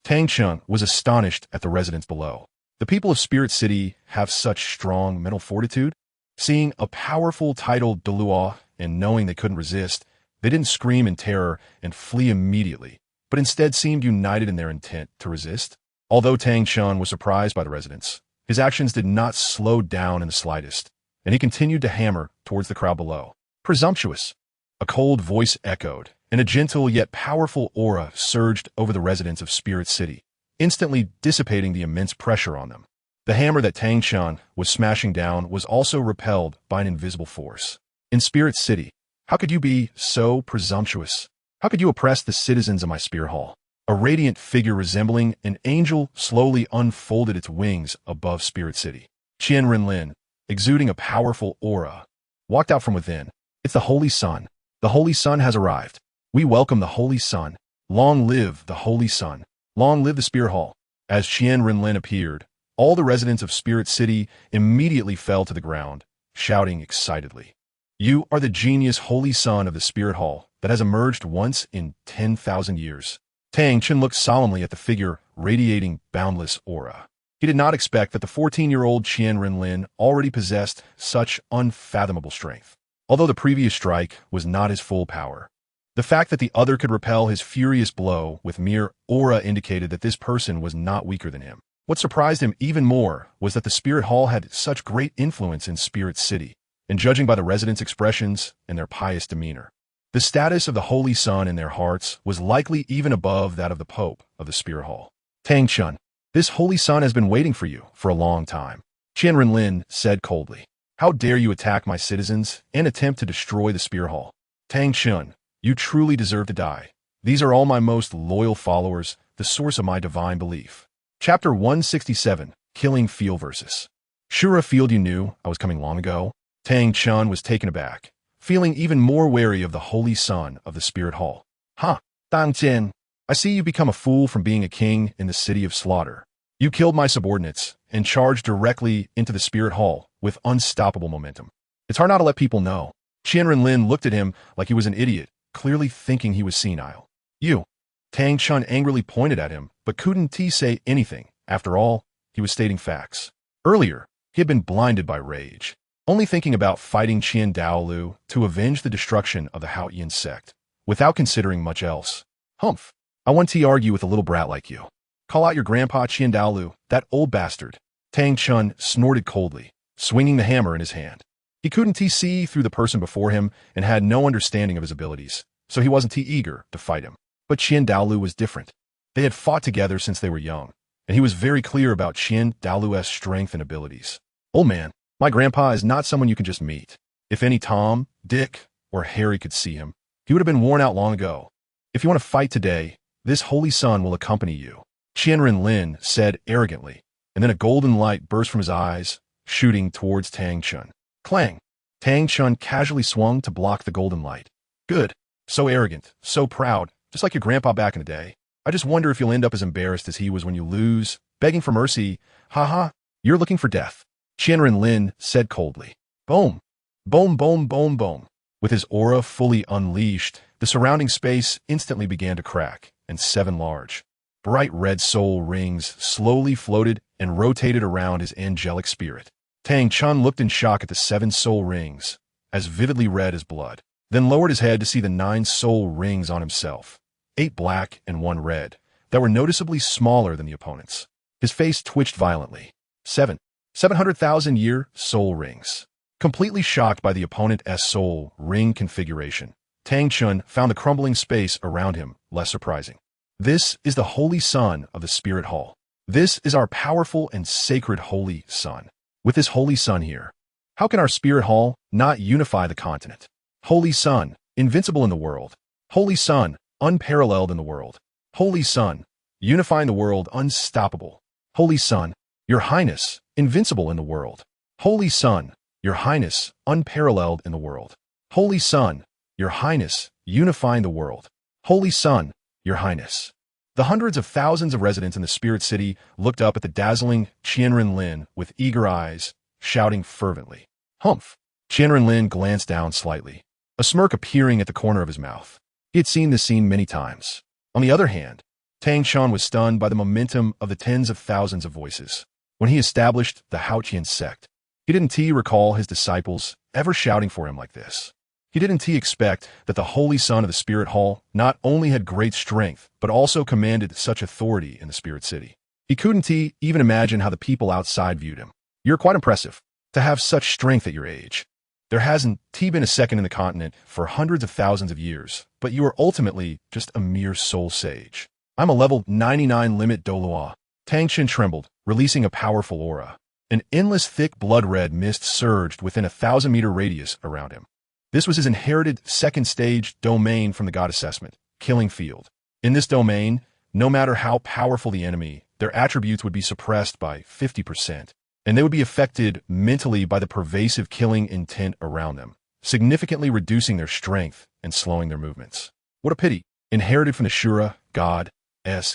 Tang San was astonished at the residents below. The people of Spirit City have such strong mental fortitude. Seeing a powerful titled Douluo and knowing they couldn't resist, they didn't scream in terror and flee immediately, but instead seemed united in their intent to resist. Although Tang San was surprised by the residents, his actions did not slow down in the slightest, and he continued to hammer towards the crowd below. Presumptuous! A cold voice echoed, and a gentle yet powerful aura surged over the residents of Spirit City, instantly dissipating the immense pressure on them. The hammer that Tang San was smashing down was also repelled by an invisible force. In Spirit City, how could you be so presumptuous? How could you oppress the citizens of my Spirit Hall? A radiant figure resembling an angel slowly unfolded its wings above Spirit City. Qian Renlin, exuding a powerful aura, walked out from within. It's the Holy Sun. The Holy Sun has arrived. We welcome the Holy Sun. Long live the Holy Sun. Long live the Spirit Hall. As Qian Renlin appeared, all the residents of Spirit City immediately fell to the ground, shouting excitedly. You are the genius Holy Sun of the Spirit Hall that has emerged once in 10,000 years. Tang San looked solemnly at the figure radiating boundless aura. He did not expect that the 14-year-old Qian Renlin already possessed such unfathomable strength. Although the previous strike was not his full power, the fact that the other could repel his furious blow with mere aura indicated that this person was not weaker than him. What surprised him even more was that the Spirit Hall had such great influence in Spirit City, and judging by the residents' expressions and their pious demeanor, the status of the Holy Son in their hearts was likely even above that of the Pope of the Spirit Hall. Tang Chun, this Holy Son has been waiting for you for a long time, Qian Renlin said coldly. How dare you attack my citizens and attempt to destroy the Spirit Hall? Tang Chun, you truly deserve to die. These are all my most loyal followers, the source of my divine belief. Chapter 167, Killing Field Versus. Shura Field, you knew I was coming long ago? Tang Chun was taken aback, feeling even more wary of the Holy Son of the Spirit Hall. Huh, Tang San, I see you've become a fool from being a king in the City of Slaughter. You killed my subordinates and charged directly into the Spirit Hall with unstoppable momentum. It's hard not to let people know. Qian Renlin looked at him like he was an idiot, clearly thinking he was senile. You. Tang Chun angrily pointed at him, but couldn't say anything. After all, he was stating facts. Earlier, he had been blinded by rage, only thinking about fighting Qian Dalu to avenge the destruction of the Haotian sect, without considering much else. Humph. I want to argue with a little brat like you. Call out your grandpa Qian Dalu, that old bastard. Tang Chun snorted coldly, swinging the hammer in his hand. He couldn't see through the person before him and had no understanding of his abilities, so he wasn't eager to fight him. But Qian Dalu was different. They had fought together since they were young, and he was very clear about Qian Dalu's strength and abilities. Old man, my grandpa is not someone you can just meet. If any Tom, Dick, or Harry could see him, he would have been worn out long ago. If you want to fight today, this Holy Son will accompany you, Qian Renlin said arrogantly, and then a golden light burst from his eyes, shooting towards Tang Chun. Clang! Tang Chun casually swung to block the golden light. Good. So arrogant, so proud, just like your grandpa back in the day. I just wonder if you'll end up as embarrassed as he was when you lose, begging for mercy. Haha, you're looking for death, Qian Renlin said coldly. Boom. Boom, boom, boom, boom. With his aura fully unleashed, the surrounding space instantly began to crack, and 7 large, bright red soul rings slowly floated and rotated around his angelic spirit. Tang Chun looked in shock at the 7 soul rings, as vividly red as blood, then lowered his head to see the 9 soul rings on himself, 8 black and 1 red, that were noticeably smaller than the opponent's. His face twitched violently. 700,000-year soul rings. Completely shocked by the opponent's soul ring configuration, Tang Chun found the crumbling space around him less surprising. This is the Holy Son of the Spirit Hall. This is our powerful and sacred Holy Son. With this Holy Son here, how can our Spirit Hall not unify the continent? Holy Son, invincible in the world. Holy Son, unparalleled in the world. Holy Son, unifying the world, unstoppable. Holy Son, Your Highness, invincible in the world. Holy Son, Your Highness, unparalleled in the world. Holy Son, Your Highness, unifying the world. Holy Son, Your Highness. The hundreds of thousands of residents in the Spirit City looked up at the dazzling Qian Renlin with eager eyes, shouting fervently. Humph! Qian Renlin glanced down slightly, a smirk appearing at the corner of his mouth. He had seen this scene many times. On the other hand, Tang Chun was stunned by the momentum of the tens of thousands of voices. When he established the Haotian sect, he didn't recall his disciples ever shouting for him like this. He didn't expect that the Holy Son of the Spirit Hall not only had great strength, but also commanded such authority in the Spirit City. He couldn't even imagine how the people outside viewed him. You're quite impressive to have such strength at your age. There hasn't been a second in the continent for hundreds of thousands of years, but you are ultimately just a mere soul sage. I'm a level 99 limit Douluo. Tang Chun trembled, releasing a powerful aura. An endless thick blood-red mist surged within a 1,000-meter radius around him. This was his inherited second-stage domain from the God assessment, Killing Field. In this domain, no matter how powerful the enemy, their attributes would be suppressed by 50%, and they would be affected mentally by the pervasive killing intent around them, significantly reducing their strength and slowing their movements. What a pity. Inherited from the Shura, God's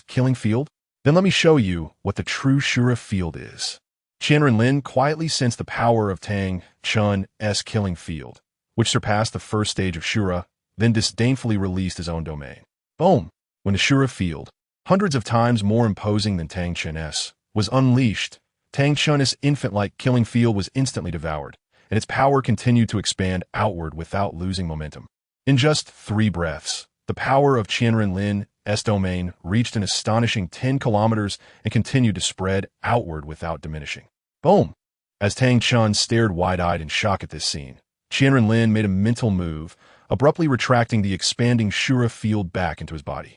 Killing Field? Then let me show you what the true Shura Field is. Qian Renlin quietly sensed the power of Tang Chun's Killing Field, which surpassed the first stage of Shura, then disdainfully released his own domain. Boom! When the Shura Field, hundreds of times more imposing than Tang Chun's, was unleashed, Tang San's infant-like killing field was instantly devoured, and its power continued to expand outward without losing momentum. In just 3 breaths, the power of QianRenlin's domain reached an astonishing 10 kilometers and continued to spread outward without diminishing. Boom! As Tang San stared wide-eyed in shock at this scene, Qian made a mental move, abruptly retracting the expanding Shura field back into his body.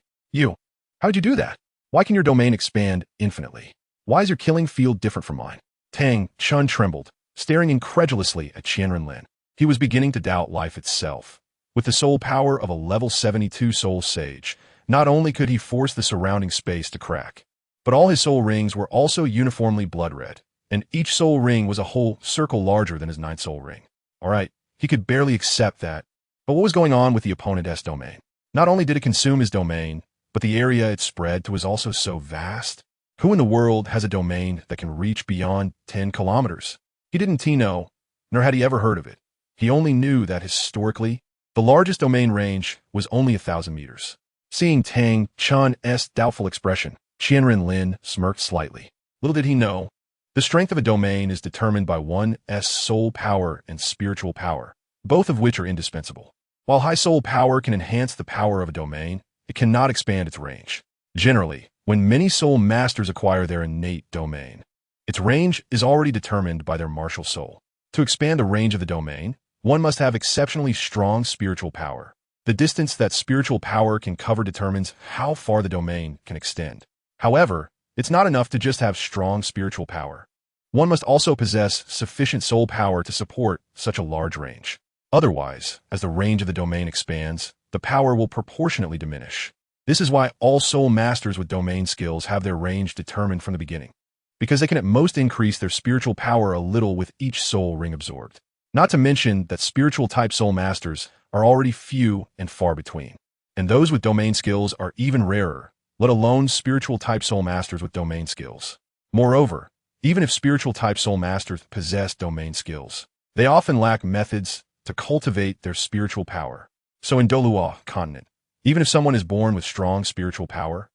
How'd you do that? Why can your domain expand infinitely? Why is your killing field different from mine? Tang San trembled, staring incredulously at Qian. He was beginning to doubt life itself. With the soul power of a level 72 soul sage, not only could he force the surrounding space to crack, but all his soul rings were also uniformly blood red, and each soul ring was a whole circle larger than his 9th soul ring. Alright, he could barely accept that. But what was going on with the opponent's domain? Not only did it consume his domain, but the area it spread to was also so vast. Who in the world has a domain that can reach beyond 10 kilometers? He didn't know, nor had he ever heard of it. He only knew that historically, the largest domain range was only 1,000 meters. Seeing Tang San's doubtful expression, Qian smirked slightly. Little did he know, the strength of a domain is determined by one's soul power and spiritual power, both of which are indispensable. While high soul power can enhance the power of a domain, it cannot expand its range. Generally, when many soul masters acquire their innate domain, its range is already determined by their martial soul. To expand the range of the domain, one must have exceptionally strong spiritual power. The distance that spiritual power can cover determines how far the domain can extend. However, it's not enough to just have strong spiritual power. One must also possess sufficient soul power to support such a large range. Otherwise, as the range of the domain expands, the power will proportionately diminish. This is why all soul masters with domain skills have their range determined from the beginning, because they can at most increase their spiritual power a little with each soul ring absorbed. Not to mention that spiritual type soul masters are already few and far between, and those with domain skills are even rarer, let alone spiritual type soul masters with domain skills. Moreover, even if spiritual type soul masters possess domain skills, they often lack methods to cultivate their spiritual power. So in Douluo continent, even if someone is born with strong spiritual power,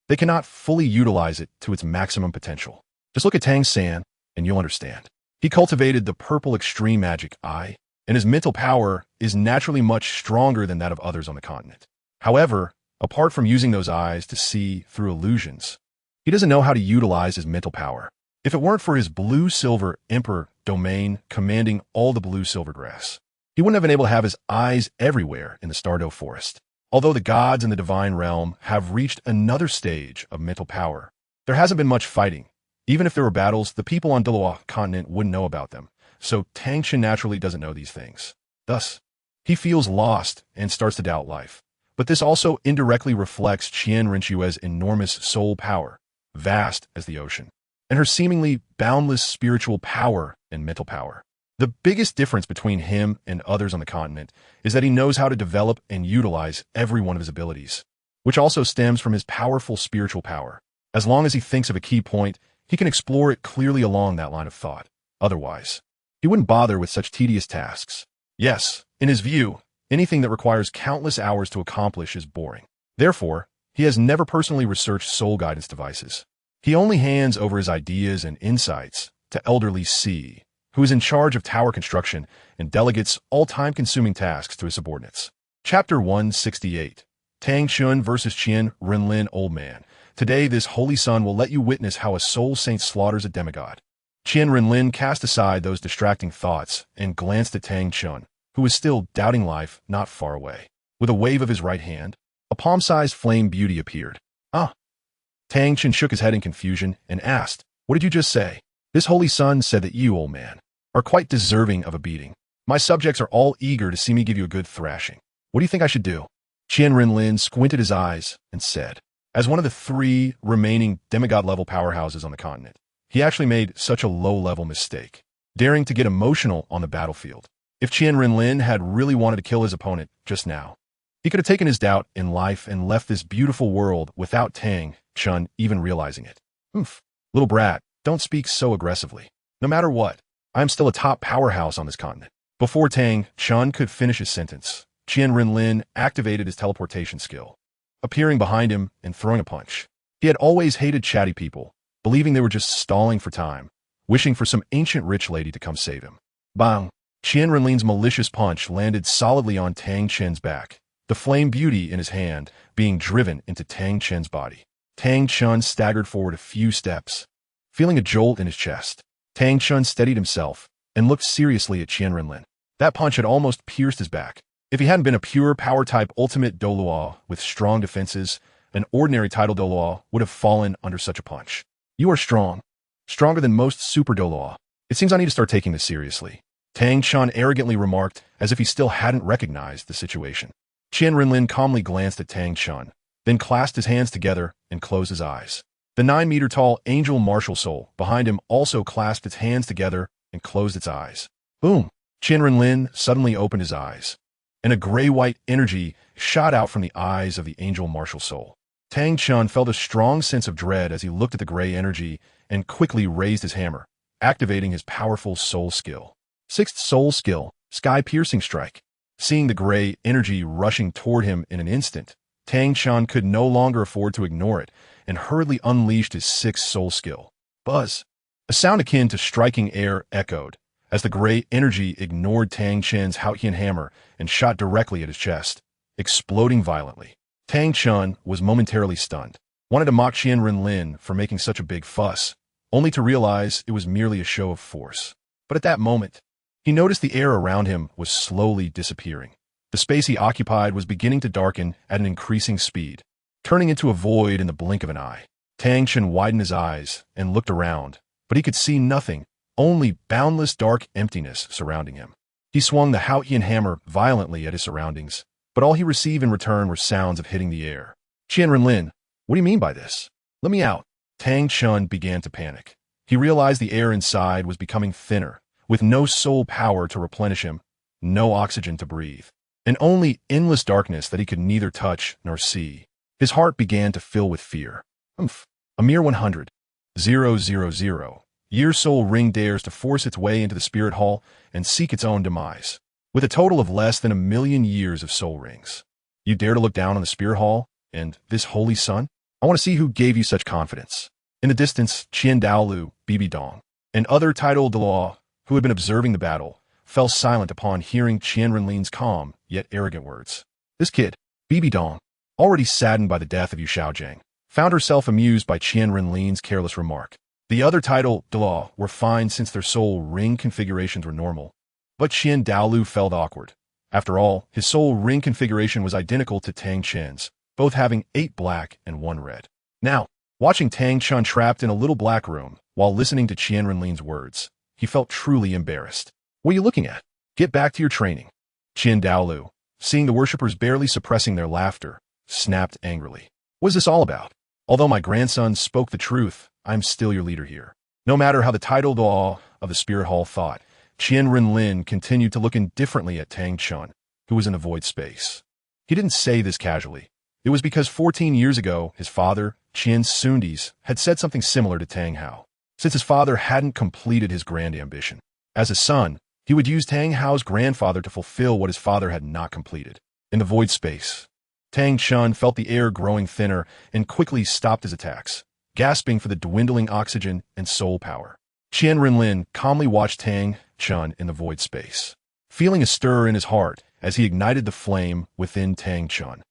they cannot fully utilize it to its maximum potential. Just look at Tang San, and you'll understand. He cultivated the purple extreme magic eye, and his mental power is naturally much stronger than that of others on the continent. However, apart from using those eyes to see through illusions, he doesn't know how to utilize his mental power. If it weren't for his blue-silver emperor domain commanding all the blue-silver grass, he wouldn't have been able to have his eyes everywhere in the Stardew forest. Although the gods in the divine realm have reached another stage of mental power, there hasn't been much fighting. Even if there were battles, the people on Douluo continent wouldn't know about them, so Tang San naturally doesn't know these things. Thus, he feels lost and starts to doubt life. But this also indirectly reflects Qian Renlin's enormous soul power, vast as the ocean, and her seemingly boundless spiritual power and mental power. The biggest difference between him and others on the continent is that he knows how to develop and utilize every one of his abilities, which also stems from his powerful spiritual power. As long as he thinks of a key point, he can explore it clearly along that line of thought. Otherwise, he wouldn't bother with such tedious tasks. Yes, in his view, anything that requires countless hours to accomplish is boring. Therefore, he has never personally researched soul guidance devices. He only hands over his ideas and insights to elderly C, who is in charge of tower construction and delegates all time-consuming tasks to his subordinates. Chapter 168. Tang San versus Qian Renlin. Old man. Today this holy sun will let you witness how a soul saint slaughters a demigod. Qian Renlin cast aside those distracting thoughts and glanced at Tang San, who was still doubting life not far away. With a wave of his right hand, a palm-sized flame beauty appeared. Ah! Tang San shook his head in confusion and asked, "What did you just say?" "This holy sun said that you, old man, are quite deserving of a beating. My subjects are all eager to see me give you a good thrashing. What do you think I should do?" Qian Renlin squinted his eyes and said, as one of the 3 remaining demigod-level powerhouses on the continent, he actually made such a low-level mistake, daring to get emotional on the battlefield. If Qian Renlin had really wanted to kill his opponent just now, he could have taken his doubt in life and left this beautiful world without Tang San even realizing it. Little brat, don't speak so aggressively. No matter what, I am still a top powerhouse on this continent. Before Tang San could finish his sentence, Qian Renlin activated his teleportation skill, appearing behind him and throwing a punch. He had always hated chatty people, believing they were just stalling for time, wishing for some ancient rich lady to come save him. Bang! Qian Renlin's malicious punch landed solidly on Tang Chen's back, the flame beauty in his hand being driven into Tang Chen's body. Tang Chen staggered forward a few steps, feeling a jolt in his chest. Tang Chen steadied himself and looked seriously at Qian Renlin. That punch had almost pierced his back. If he hadn't been a pure power-type ultimate Douluo with strong defenses, an ordinary title Douluo would have fallen under such a punch. You are strong. Stronger than most super Douluo. It seems I need to start taking this seriously. Tang Chen arrogantly remarked, as if he still hadn't recognized the situation. Qian Renlin calmly glanced at Tang Chen, then clasped his hands together and closed his eyes. The 9-meter-tall angel martial soul behind him also clasped its hands together and closed its eyes. Boom! Qian Renlin suddenly opened his eyes, and a gray-white energy shot out from the eyes of the angel martial soul. Tang Chen felt a strong sense of dread as he looked at the gray energy and quickly raised his hammer, activating his powerful soul skill. 6th soul skill, Sky-Piercing Strike. Seeing the gray energy rushing toward him in an instant, Tang Chen could no longer afford to ignore it and hurriedly unleashed his 6th soul skill. Buzz! A sound akin to striking air echoed as the gray energy ignored Tang Chen's Haotian hammer and shot directly at his chest, exploding violently. Tang Chen was momentarily stunned, wanted to mock Qian Renlin for making such a big fuss, only to realize it was merely a show of force. But at that moment, he noticed the air around him was slowly disappearing. The space he occupied was beginning to darken at an increasing speed, turning into a void in the blink of an eye. Tang Chen widened his eyes and looked around, but he could see nothing, only boundless dark emptiness surrounding him. He swung the Haotian hammer violently at his surroundings, but all he received in return were sounds of hitting the air. Qian Renlin, what do you mean by this? Let me out. Tang Chen began to panic. He realized the air inside was becoming thinner, with no soul power to replenish him, no oxygen to breathe, and only endless darkness that he could neither touch nor see. His heart began to fill with fear. A mere 100,000 year soul ring dares to force its way into the spirit hall and seek its own demise, with a total of less than 1,000,000 years of soul rings. You dare to look down on the spirit hall and this holy sun? I want to see who gave you such confidence. In the distance, Dalu, Bibi Dong, and other title Douluo who had been observing the battle, fell silent upon hearing Qian Renlin's calm yet arrogant words. This kid, Bibi Dong, already saddened by the death of Yu Shaojiang, found herself amused by Qian Renlin's careless remark. The other title Douluo were fine since their soul ring configurations were normal, but Qian Dalu felt awkward. After all, his soul ring configuration was identical to Tang Chen's, both having 8 black and 1 red. Now, watching Tang Chen trapped in a little black room while listening to Qian Renlin's words, he felt truly embarrassed. What are you looking at? Get back to your training. Qian Dalu, seeing the worshippers barely suppressing their laughter, snapped angrily. What is this all about? Although my grandson spoke the truth, I'm still your leader here. No matter how the title Douluo of the Spirit Hall thought, Qian Renlin continued to look indifferently at Tang Chen, who was in a void space. He didn't say this casually. It was because 14 years ago, his father, Qian Sundis, had said something similar to Tang Hao. Since his father hadn't completed his grand ambition. As a son, he would use Tang Hao's grandfather to fulfill what his father had not completed. In the void space, Tang Chen felt the air growing thinner and quickly stopped his attacks, gasping for the dwindling oxygen and soul power. Qian Renlin calmly watched Tang Chen in the void space, feeling a stir in his heart as he ignited the flame within Tang Chen.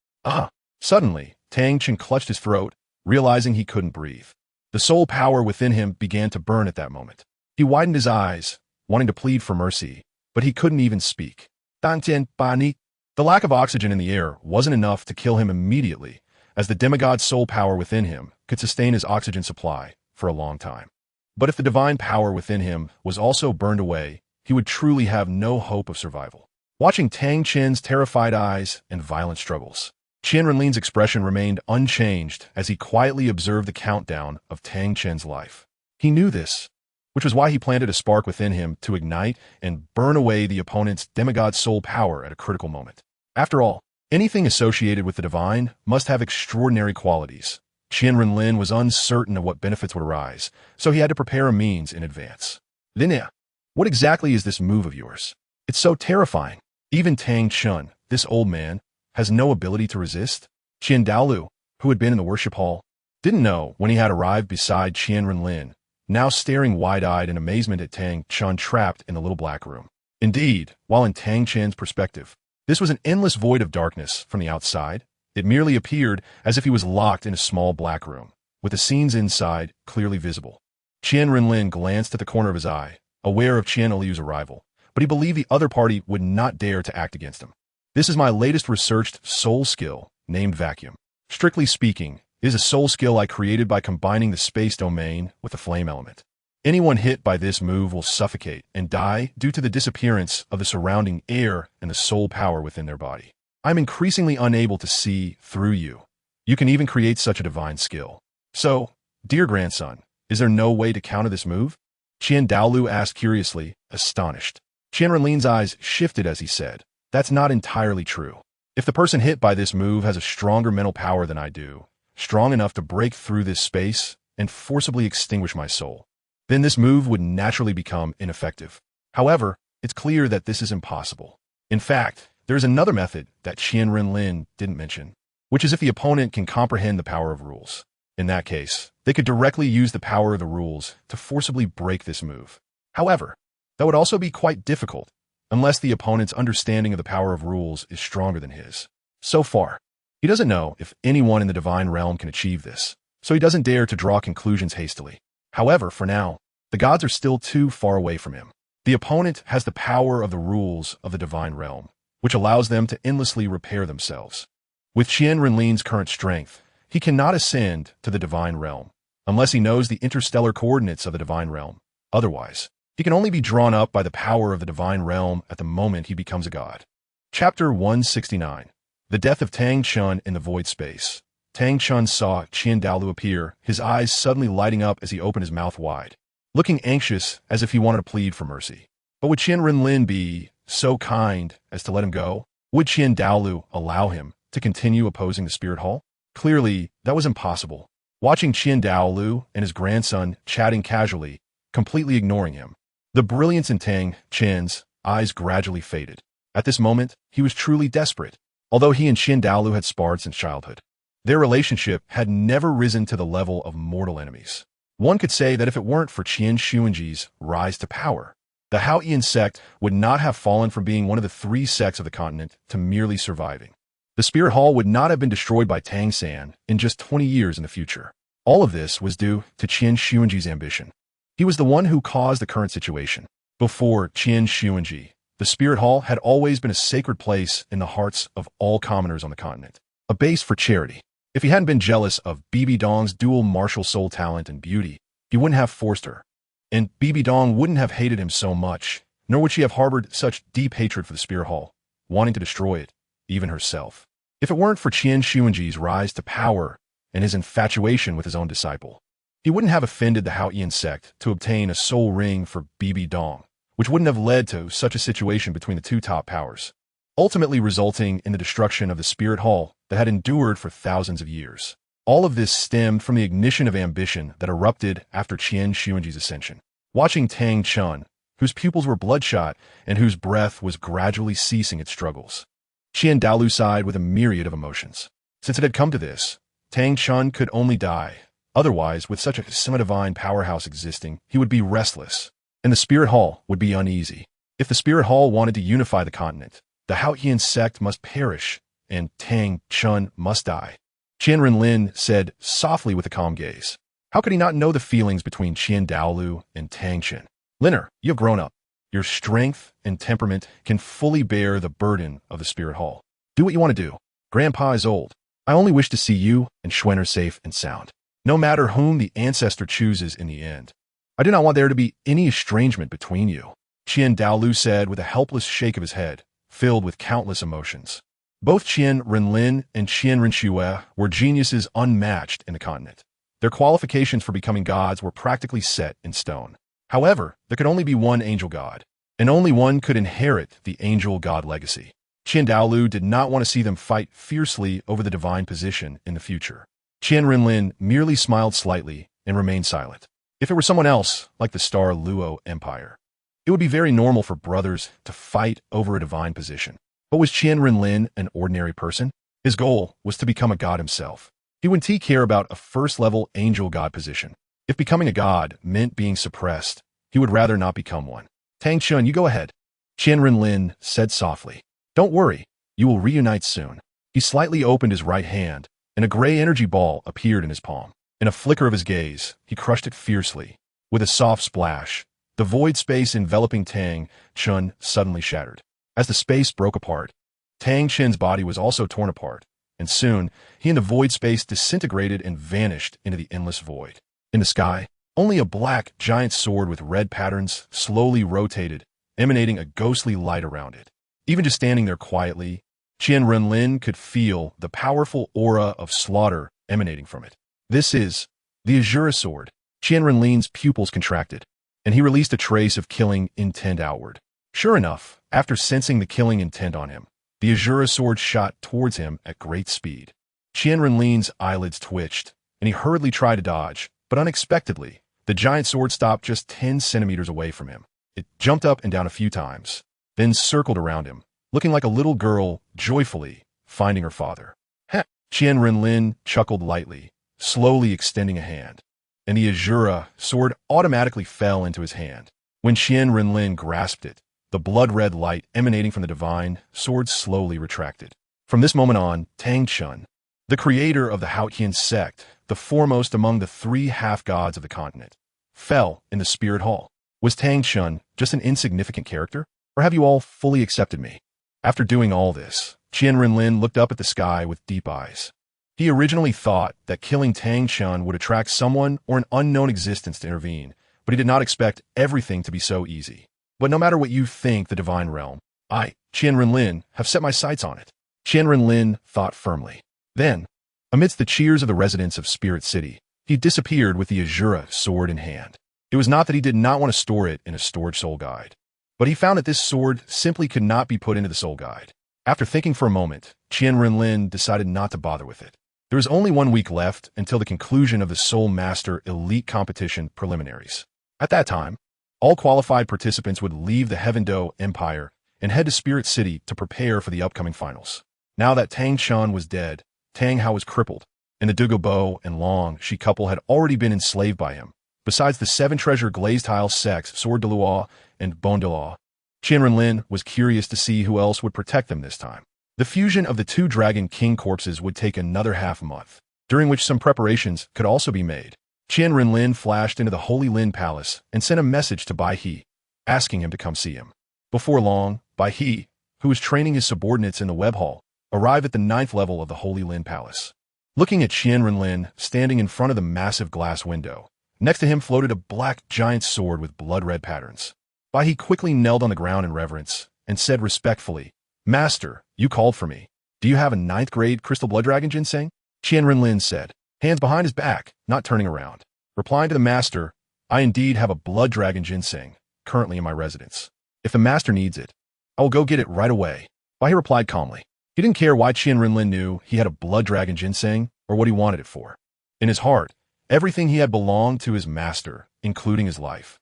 Suddenly, Tang Chen clutched his throat, realizing he couldn't breathe. The soul power within him began to burn at that moment. He widened his eyes, wanting to plead for mercy, but he couldn't even speak. The lack of oxygen in the air wasn't enough to kill him immediately, as the demigod soul power within him could sustain his oxygen supply for a long time. But if the divine power within him was also burned away, he would truly have no hope of survival. Watching Tang Chen's terrified eyes and violent struggles, Qian Renlin's expression remained unchanged as he quietly observed the countdown of Tang Chen's life. He knew this, which was why he planted a spark within him to ignite and burn away the opponent's demigod soul power at a critical moment. After all, anything associated with the divine must have extraordinary qualities. Qian Renlin was uncertain of what benefits would arise, so he had to prepare a means in advance. Linnea, what exactly is this move of yours? It's so terrifying. Even Tang Chen, this old man, has no ability to resist. Qian Dalu, who had been in the worship hall, didn't know when he had arrived beside Qian Renlin, now staring wide-eyed in amazement at Tang Chun trapped in the little black room. Indeed, while in Tang Chan's perspective, this was an endless void of darkness from the outside. It merely appeared as if he was locked in a small black room, with the scenes inside clearly visible. Qian Renlin glanced at the corner of his eye, aware of Qian Liu's arrival, but he believed the other party would not dare to act against him. This is my latest researched soul skill, named Vacuum. Strictly speaking, it is a soul skill I created by combining the space domain with the flame element. Anyone hit by this move will suffocate and die due to the disappearance of the surrounding air and the soul power within their body. I'm increasingly unable to see through you. You can even create such a divine skill. So, dear grandson, is there no way to counter this move? Dalu asked curiously, astonished. Qian Renlin's eyes shifted as he said, that's not entirely true. If the person hit by this move has a stronger mental power than I do, strong enough to break through this space and forcibly extinguish my soul, then this move would naturally become ineffective. However, it's clear that this is impossible. In fact, there is another method that Qian Renlin didn't mention, which is if the opponent can comprehend the power of rules. In that case, they could directly use the power of the rules to forcibly break this move. However, that would also be quite difficult, unless the opponent's understanding of the power of rules is stronger than his. So far, he doesn't know if anyone in the divine realm can achieve this, so he doesn't dare to draw conclusions hastily. However, for now, the gods are still too far away from him. The opponent has the power of the rules of the divine realm, which allows them to endlessly repair themselves. With Qian Renlin's current strength, he cannot ascend to the divine realm, unless he knows the interstellar coordinates of the divine realm. Otherwise, he can only be drawn up by the power of the divine realm at the moment he becomes a god. Chapter 169. The Death of Tang Chun in the Void Space. Tang Chun saw Qian Dalu appear, his eyes suddenly lighting up as he opened his mouth wide, looking anxious as if he wanted to plead for mercy. But would Qian Renlin be so kind as to let him go? Would Qian Dalu allow him to continue opposing the Spirit Hall? Clearly, that was impossible. Watching Qian Dalu and his grandson chatting casually, completely ignoring him, the brilliance in Tang Chen's eyes gradually faded. At this moment, he was truly desperate. Although he and Qian Dalu had sparred since childhood, their relationship had never risen to the level of mortal enemies. One could say that if it weren't for Qian Xuanji's rise to power, the Haoyan sect would not have fallen from being one of the 3 sects of the continent to merely surviving. The Spirit Hall would not have been destroyed by Tang San in just 20 years in the future. All of this was due to Qian Xuanji's ambition. He was the one who caused the current situation. Before Qian Xuanji, the Spirit Hall had always been a sacred place in the hearts of all commoners on the continent, a base for charity. If he hadn't been jealous of Bibi Dong's dual martial soul talent and beauty, he wouldn't have forced her. And Bibi Dong wouldn't have hated him so much, nor would she have harbored such deep hatred for the Spirit Hall, wanting to destroy it, even herself. If it weren't for Qian Xuanji's rise to power and his infatuation with his own disciple, he wouldn't have offended the Haoyan sect to obtain a soul ring for Bibi Dong, which wouldn't have led to such a situation between the 2 top powers, ultimately resulting in the destruction of the Spirit Hall that had endured for thousands of years. All of this stemmed from the ignition of ambition that erupted after Qian Xuanji's ascension. Watching Tang Chun, whose pupils were bloodshot and whose breath was gradually ceasing its struggles, Qian Dalu sighed with a myriad of emotions. Since it had come to this, Tang Chun could only die. Otherwise, with such a semi-divine powerhouse existing, he would be restless, and the Spirit Hall would be uneasy. If the Spirit Hall wanted to unify the continent, the Haoyan sect must perish, and Tang Chun must die. Qian Renlin said softly with a calm gaze. How could he not know the feelings between Qian Dalu and Tang Chen? Linner, you have grown up. Your strength and temperament can fully bear the burden of the Spirit Hall. Do what you want to do. Grandpa is old. I only wish to see you and Schwenner safe and sound, no matter whom the ancestor chooses in the end. I do not want there to be any estrangement between you, Qian Dalu said with a helpless shake of his head, filled with countless emotions. Both Qian Renlin and Qian Renshue were geniuses unmatched in the continent. Their qualifications for becoming gods were practically set in stone. However, there could only be one angel god, and only one could inherit the angel god legacy. Qian Dalu did not want to see them fight fiercely over the divine position in the future. Qian Renlin merely smiled slightly and remained silent. If it were someone else, like the Star Luo Empire, it would be very normal for brothers to fight over a divine position. But was Qian Renlin an ordinary person? His goal was to become a god himself. He wouldn't care about a first-level angel god position. If becoming a god meant being suppressed, he would rather not become one. Tang San, you go ahead, Qian Renlin said softly. Don't worry, you will reunite soon. He slightly opened his right hand, and a gray energy ball appeared in his palm. In a flicker of his gaze, he crushed it fiercely. With a soft splash, the void space enveloping Tang San suddenly shattered. As the space broke apart, Tang San's body was also torn apart, and soon he and the void space disintegrated and vanished into the endless void. In the sky, only a black, giant sword with red patterns slowly rotated, emanating a ghostly light around it. Even just standing there quietly, Qian Renlin could feel the powerful aura of slaughter emanating from it. This is the Azure Sword. Qian Renlin's pupils contracted, and he released a trace of killing intent outward. Sure enough, after sensing the killing intent on him, the Azure Sword shot towards him at great speed. Qian Renlin's eyelids twitched, and he hurriedly tried to dodge, but unexpectedly, the giant sword stopped just 10 centimeters away from him. It jumped up and down a few times, then circled around him, looking like a little girl joyfully finding her father. Ha! Qian Renlin chuckled lightly, slowly extending a hand, and the Azure Sword automatically fell into his hand. When Qian Renlin grasped it, the blood-red light emanating from the divine sword slowly retracted. From this moment on, Tang San, the creator of the Haotian sect, the foremost among the 3 half-gods of the continent, fell in the spirit hall. Was Tang San just an insignificant character, or have you all fully accepted me? After doing all this, Qian Renlin looked up at the sky with deep eyes. He originally thought that killing Tang San would attract someone or an unknown existence to intervene, but he did not expect everything to be so easy. But no matter what you think the divine realm, I, Qian Renlin, have set my sights on it. Qian Renlin thought firmly. Then, amidst the cheers of the residents of Spirit City, he disappeared with the Azure Sword in hand. It was not that he did not want to store it in a storage soul guide, but he found that this sword simply could not be put into the soul guide. After thinking for a moment, Qian Renlin decided not to bother with it. There was only 1 week left until the conclusion of the Soul Master Elite Competition preliminaries. At that time, all qualified participants would leave the Heavendo Empire and head to Spirit City to prepare for the upcoming finals. Now that Tang San was dead, Tang Hao was crippled, and the Douluo and Long Shi couple had already been enslaved by him. Besides the 7 treasure glazed tile sects, Sword Douluo and Bon Douluo, Qian Renlin was curious to see who else would protect them this time. The fusion of the 2 Dragon King corpses would take another half-month, during which some preparations could also be made. Qian Renlin flashed into the Holy Lin Palace and sent a message to Bai He, asking him to come see him. Before long, Bai He, who was training his subordinates in the web hall, arrived at the 9th level of the Holy Lin Palace. Looking at Qian Renlin standing in front of the massive glass window, next to him floated a black giant sword with blood-red patterns. Bai He quickly knelt on the ground in reverence and said respectfully, "Master, you called for me. Do you have a 9th grade crystal blood dragon ginseng?" Qian Renlin said, hands behind his back, not turning around. Replying to the master, "I indeed have a blood dragon ginseng, currently in my residence. If the master needs it, I will go get it right away." Bai He replied calmly. He didn't care why Qian Renlin knew he had a blood dragon ginseng or what he wanted it for. In his heart, everything he had belonged to his master, including his life.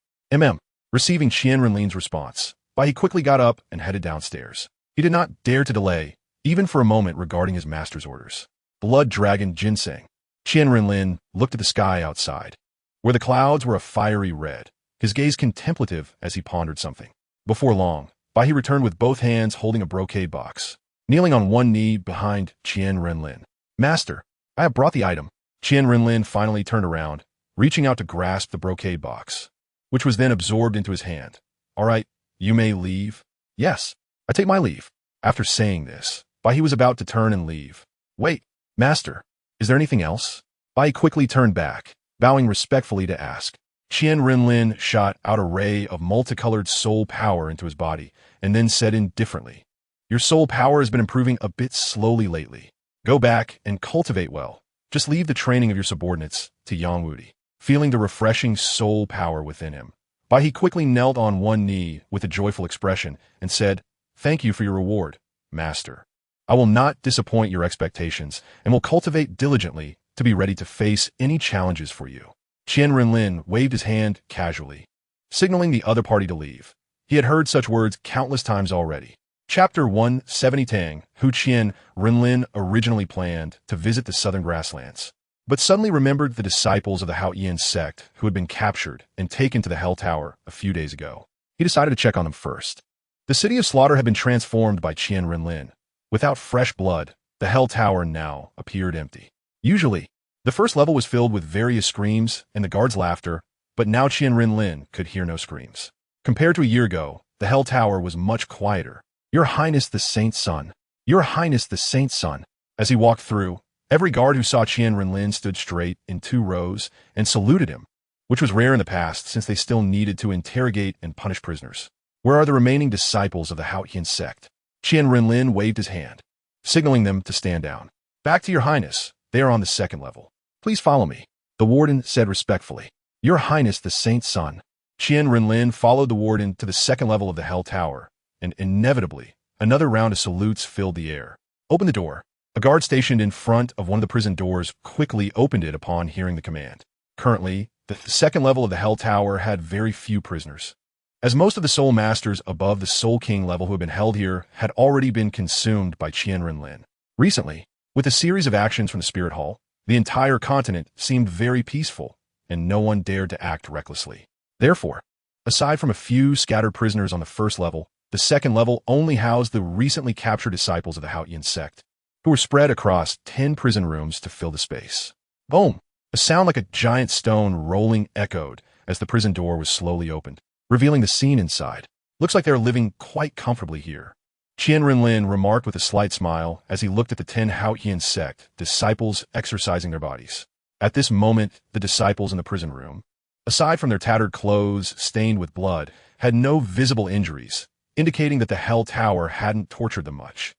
Receiving Qian Renlin's response, Bai He quickly got up and headed downstairs. He did not dare to delay, even for a moment regarding his master's orders. Blood dragon ginseng. Qian Renlin looked at the sky outside, where the clouds were a fiery red, his gaze contemplative as he pondered something. Before long, Bai He returned with both hands holding a brocade box, kneeling on one knee behind Qian Renlin. "Master, I have brought the item." Qian Renlin finally turned around, reaching out to grasp the brocade box, which was then absorbed into his hand. "All right, you may leave." "Yes, I take my leave." After saying this, Bai He was about to turn and leave. "Wait, master, is there anything else?" Bai He quickly turned back, bowing respectfully to ask. Qian Renlin shot out a ray of multicolored soul power into his body, and then said indifferently, "Your soul power has been improving a bit slowly lately. Go back and cultivate well. Just leave the training of your subordinates to Yang Wudi." Feeling the refreshing soul power within him, Bai He quickly knelt on one knee with a joyful expression and said, "Thank you for your reward, master. I will not disappoint your expectations and will cultivate diligently to be ready to face any challenges for you." Qian Renlin waved his hand casually, signaling the other party to leave. He had heard such words countless times already. Chapter 170. Tang, who Qian Renlin originally planned to visit the southern grasslands, but suddenly remembered the disciples of the Haoyan sect who had been captured and taken to the Hell Tower a few days ago. He decided to check on them first. The city of slaughter had been transformed by Qian Renlin. Without fresh blood, the Hell Tower now appeared empty. Usually, the first level was filled with various screams and the guards' laughter, but now Qian Renlin could hear no screams. Compared to a year ago, the Hell Tower was much quieter. Your Highness the Saint's Son. Your Highness the Saint's Son. As he walked through, every guard who saw Qian Renlin stood straight in 2 rows and saluted him, which was rare in the past since they still needed to interrogate and punish prisoners. Where are the remaining disciples of the Haoyan sect? Qian Renlin waved his hand, signaling them to stand down. Back to your Highness. They are on the 2nd level. Please follow me, the warden said respectfully. Your Highness the Saint's Son. Qian Renlin followed the warden to the 2nd level of the Hell Tower, and inevitably, another round of salutes filled the air. Open the door. A guard stationed in front of one of the prison doors quickly opened it upon hearing the command. Currently, the 2nd level of the Hell Tower had very few prisoners, as most of the soul masters above the Soul King level who had been held here had already been consumed by Qian Renlin. Recently, with a series of actions from the Spirit Hall, the entire continent seemed very peaceful, and no one dared to act recklessly. Therefore, aside from a few scattered prisoners on the 1st level, the 2nd level only housed the recently captured disciples of the Haoyan sect, who were spread across 10 prison rooms to fill the space. Boom! A sound like a giant stone rolling echoed as the prison door was slowly opened, revealing the scene inside. Looks like they're living quite comfortably here. Qian Renlin remarked with a slight smile as he looked at the 10 Haoyan sect disciples exercising their bodies. At this moment, the disciples in the prison room, aside from their tattered clothes stained with blood, had no visible injuries, indicating that the Hell Tower hadn't tortured them much.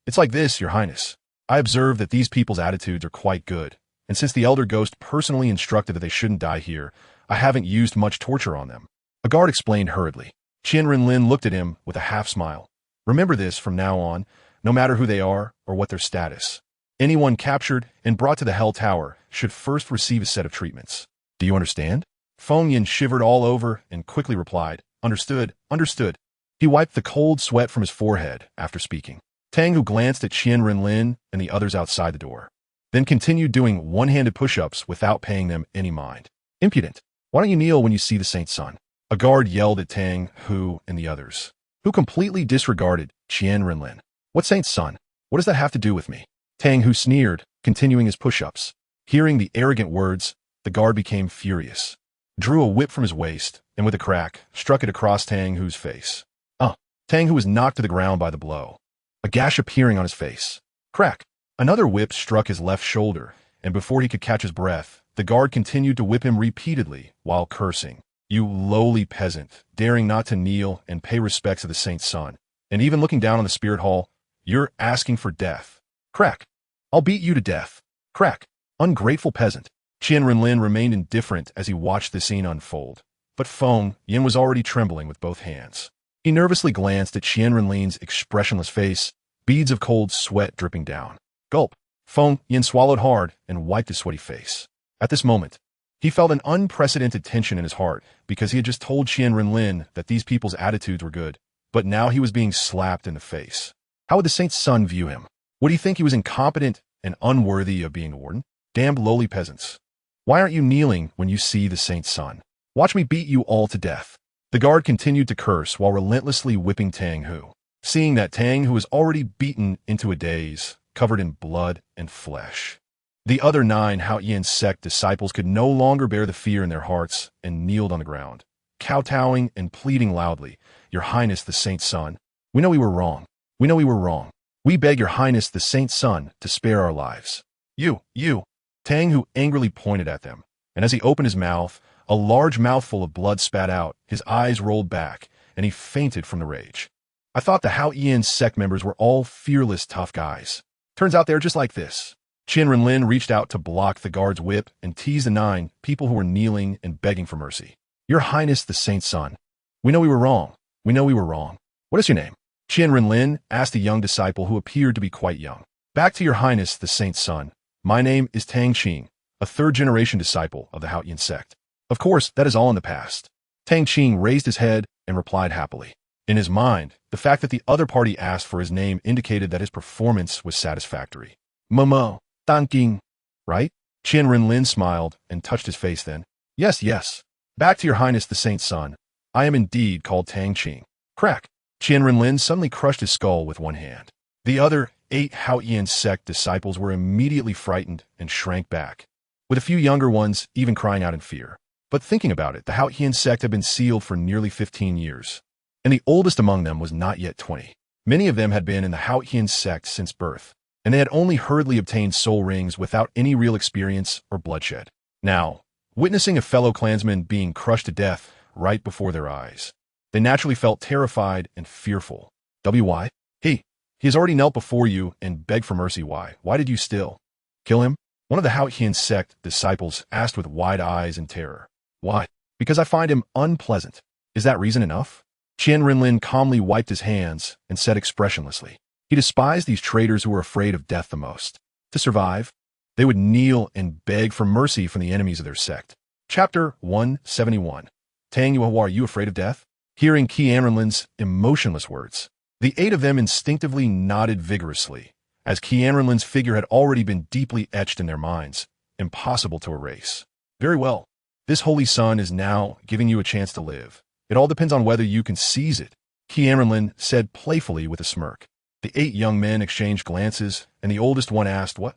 It's like this, Your Highness. I observed that these people's attitudes are quite good, and since the Elder Ghost personally instructed that they shouldn't die here, I haven't used much torture on them. A guard explained hurriedly. Qian Renlin looked at him with a half-smile. Remember this from now on, no matter who they are or what their status. Anyone captured and brought to the Hell Tower should first receive a set of treatments. Do you understand? Feng Yin shivered all over and quickly replied, Understood, understood. He wiped the cold sweat from his forehead after speaking. Tang, who glanced at Qian Renlin and the others outside the door, then continued doing one-handed push-ups without paying them any mind. Impudent. Why don't you kneel when you see the Saint's Son? A guard yelled at Tang, Hu, and the others, who completely disregarded Qian Renlin. What Saint's Son? What does that have to do with me? Tang, Hu sneered, continuing his push-ups. Hearing the arrogant words, the guard became furious, drew a whip from his waist, and with a crack, struck it across Tang Hu's face. Tang Hu was knocked to the ground by the blow, a gash appearing on his face. Crack! Another whip struck his left shoulder, and before he could catch his breath, the guard continued to whip him repeatedly while cursing. You lowly peasant, daring not to kneel and pay respects to the Saint's Son, and even looking down on the Spirit Hall, you're asking for death. Crack! I'll beat you to death. Crack! Ungrateful peasant. Qian Renlin remained indifferent as he watched the scene unfold, but Feng Yin was already trembling with both hands. He nervously glanced at Qian Renlin's expressionless face, beads of cold sweat dripping down. Gulp. Feng Yin swallowed hard and wiped his sweaty face. At this moment, he felt an unprecedented tension in his heart because he had just told Qian Renlin that these people's attitudes were good, but now he was being slapped in the face. How would the Saint's Son view him? Would he think he was incompetent and unworthy of being a warden? Damned lowly peasants. Why aren't you kneeling when you see the Saint's Son? Watch me beat you all to death. The guard continued to curse while relentlessly whipping Tang Hu. Seeing that Tang Hu was already beaten into a daze, covered in blood and flesh, the other 9 Haoyan sect disciples could no longer bear the fear in their hearts and kneeled on the ground, kowtowing and pleading loudly, Your Highness the Saint's Son, we know we were wrong. We know we were wrong. We beg Your Highness the Saint's Son to spare our lives. You. Tang Hu angrily pointed at them, and as he opened his mouth, a large mouthful of blood spat out, his eyes rolled back, and he fainted from the rage. I thought the Haoyan sect members were all fearless, tough guys. Turns out they're just like this. Qian Renlin reached out to block the guard's whip and teased the 9 people who were kneeling and begging for mercy. Your Highness the Saint's Son, we know we were wrong. We know we were wrong. What is your name? Qian Renlin asked a young disciple who appeared to be quite young. Back to Your Highness the Saint's Son. My name is Tang Qing, a 3rd-generation disciple of the Haoyan sect. Of course, that is all in the past. Tang Qing raised his head and replied happily. In his mind, the fact that the other party asked for his name indicated that his performance was satisfactory. Momo, Danking, right? Qian Renlin smiled and touched his face then. Yes, yes. Back to your highness the saint's son. I am indeed called Tang Qing. Crack. Qian Renlin suddenly crushed his skull with one hand. The other 8 Haotian sect disciples were immediately frightened and shrank back, with a few younger ones even crying out in fear. But thinking about it, the Haotian sect had been sealed for nearly 15 years, and the oldest among them was not yet 20. Many of them had been in the Haotian sect since birth, and they had only hurriedly obtained soul rings without any real experience or bloodshed. Now, witnessing a fellow clansman being crushed to death right before their eyes, they naturally felt terrified and fearful. Why? He has already knelt before you and begged for mercy. Why did you still kill him? One of the Haotian sect disciples asked with wide eyes in terror. Why? Because I find him unpleasant. Is that reason enough? Qian Renlin calmly wiped his hands and said expressionlessly. He despised these traitors who were afraid of death the most. To survive, they would kneel and beg for mercy from the enemies of their sect. Chapter 171. Tang Yuehua, are you afraid of death? Hearing QianRenlin's emotionless words, the 8 of them instinctively nodded vigorously, as QianRenlin's figure had already been deeply etched in their minds, impossible to erase. Very well. This holy sun is now giving you a chance to live. It all depends on whether you can seize it, QianRenlin said playfully with a smirk. The 8 young men exchanged glances, and the oldest one asked, What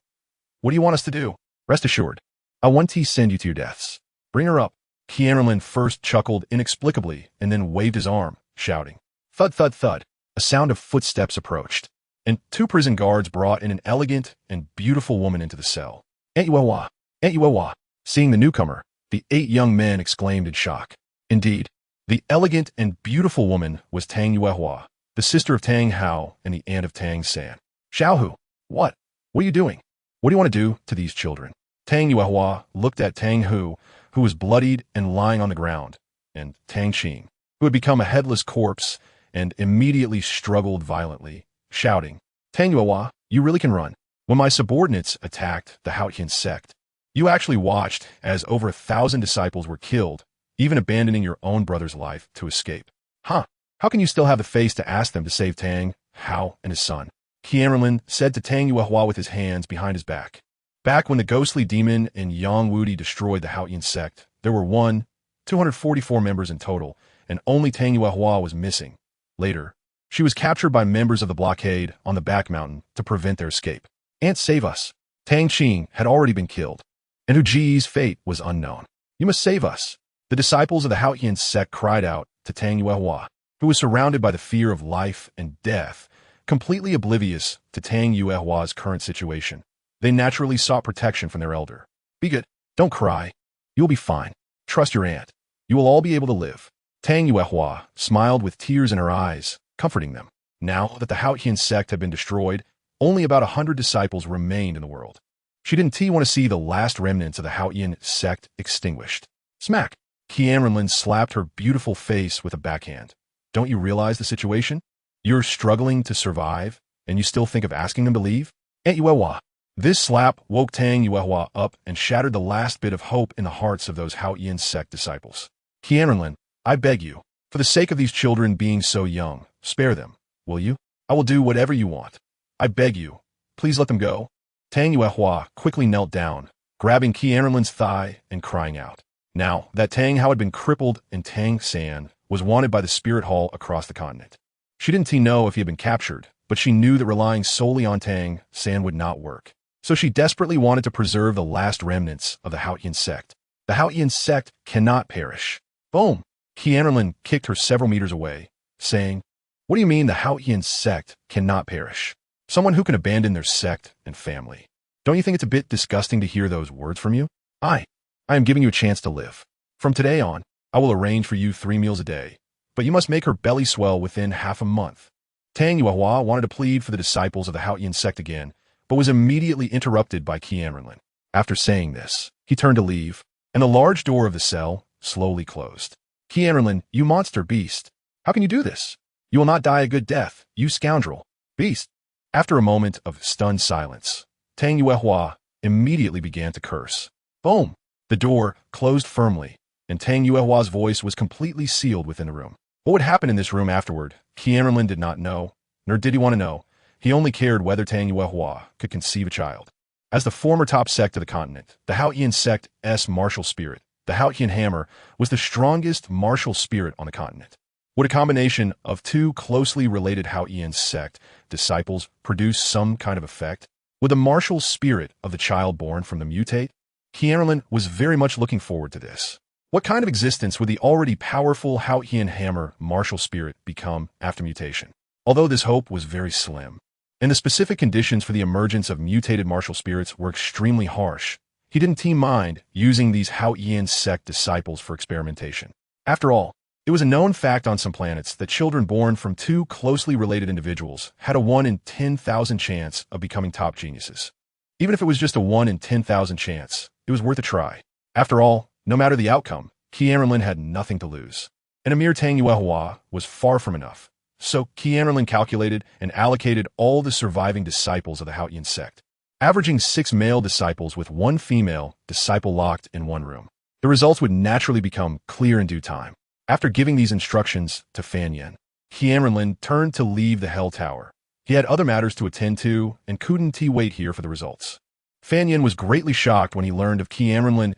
do you want us to do? Rest assured, I want to send you to your deaths. Bring her up. QianRenlin first chuckled inexplicably and then waved his arm, shouting. Thud, thud, thud. A sound of footsteps approached, and 2 prison guards brought in an elegant and beautiful woman into the cell. Aunt Yuehua, Aunt Yuehua. Seeing the newcomer, the 8 young men exclaimed in shock. Indeed, the elegant and beautiful woman was Tang Yuehua, the sister of Tang Hao and the aunt of Tang San. Xiaohu, what are you doing? What do you want to do to these children? Tang Yuehua looked at Tang Hu, who was bloodied and lying on the ground, and Tang Qing, who had become a headless corpse and immediately struggled violently, shouting, Tang Yuehua, you really can run. When my subordinates attacked the Haotian sect, you actually watched as over 1,000 disciples were killed, even abandoning your own brother's life to escape. Huh? How can you still have the face to ask them to save Tang, Hao, and his son? QianRenlin said to Tang Yuehua with his hands behind his back. Back when the ghostly demon and Yang Wudi destroyed the Haotian sect, there were 244 members in total, and only Tang Yuehua was missing. Later, she was captured by members of the blockade on the back mountain to prevent their escape. Aunt, save us. Tang Qing had already been killed, and Hu Ji's fate was unknown. You must save us. The disciples of the Haotian sect cried out to Tang Yuehua, who was surrounded by the fear of life and death, completely oblivious to Tang Yuehua's current situation. They naturally sought protection from their elder. Be good. Don't cry. You'll be fine. Trust your aunt. You will all be able to live. Tang Yuehua smiled with tears in her eyes, comforting them. Now that the Haotian sect had been destroyed, only about 100 disciples remained in the world. She didn't want to see the last remnants of the Haotian sect extinguished. Smack! QianRenlin slapped her beautiful face with a backhand. Don't you realize the situation? You're struggling to survive, and you still think of asking them to leave? Aunt Yuehua. This slap woke Tang Yuehua up and shattered the last bit of hope in the hearts of those Haotian sect disciples. QianRenlin, I beg you, for the sake of these children being so young, spare them, will you? I will do whatever you want. I beg you, please let them go. Tang Yuehua quickly knelt down, grabbing QianRenlin's thigh and crying out. Now that Tang Hao had been crippled and Tang San was wanted by the spirit hall across the continent. She didn't know if he had been captured, but she knew that relying solely on Tang San would not work. So she desperately wanted to preserve the last remnants of the Haotian sect. The Haotian sect cannot perish. Boom! QianRenlin kicked her several meters away, saying, What do you mean the Haotian sect cannot perish? Someone who can abandon their sect and family. Don't you think it's a bit disgusting to hear those words from you? I am giving you a chance to live. From today on, I will arrange for you 3 meals a day, but you must make her belly swell within half a month. Tang Yuehua wanted to plead for the disciples of the Haotian sect again, but was immediately interrupted by QianRenlin. After saying this, he turned to leave, and the large door of the cell slowly closed. QianRenlin, you monster beast. How can you do this? You will not die a good death, you scoundrel. Beast. After a moment of stunned silence, Tang Yuehua immediately began to curse. Boom! The door closed firmly, and Tang Yuehua's voice was completely sealed within the room. What would happen in this room afterward, Qian Renlin did not know, nor did he want to know. He only cared whether Tang Yuehua could conceive a child. As the former top sect of the continent, the Haotian sect's martial spirit, the Haotian hammer, was the strongest martial spirit on the continent. Would a combination of two closely related Haotian sect disciples produce some kind of effect? Would the martial spirit of the child born from them mutate? Qian was very much looking forward to this. What kind of existence would the already powerful Haotian hammer martial spirit become after mutation? Although this hope was very slim, and the specific conditions for the emergence of mutated martial spirits were extremely harsh, he didn't mind using these Haotian sect disciples for experimentation. After all, it was a known fact on some planets that children born from two closely related individuals had a 1 in 10,000 chance of becoming top geniuses. Even if it was just a 1 in 10,000 chance, it was worth a try. After all, no matter the outcome, Qian had nothing to lose. And a mere Tang Yuehua was far from enough. So Qian calculated and allocated all the surviving disciples of the Haotian sect, averaging 6 male disciples with 1 female disciple locked in one room. The results would naturally become clear in due time. After giving these instructions to Fan Yen, Qian turned to leave the Hell Tower. He had other matters to attend to and couldn't wait here for the results. Fan Yen was greatly shocked when he learned of Qian's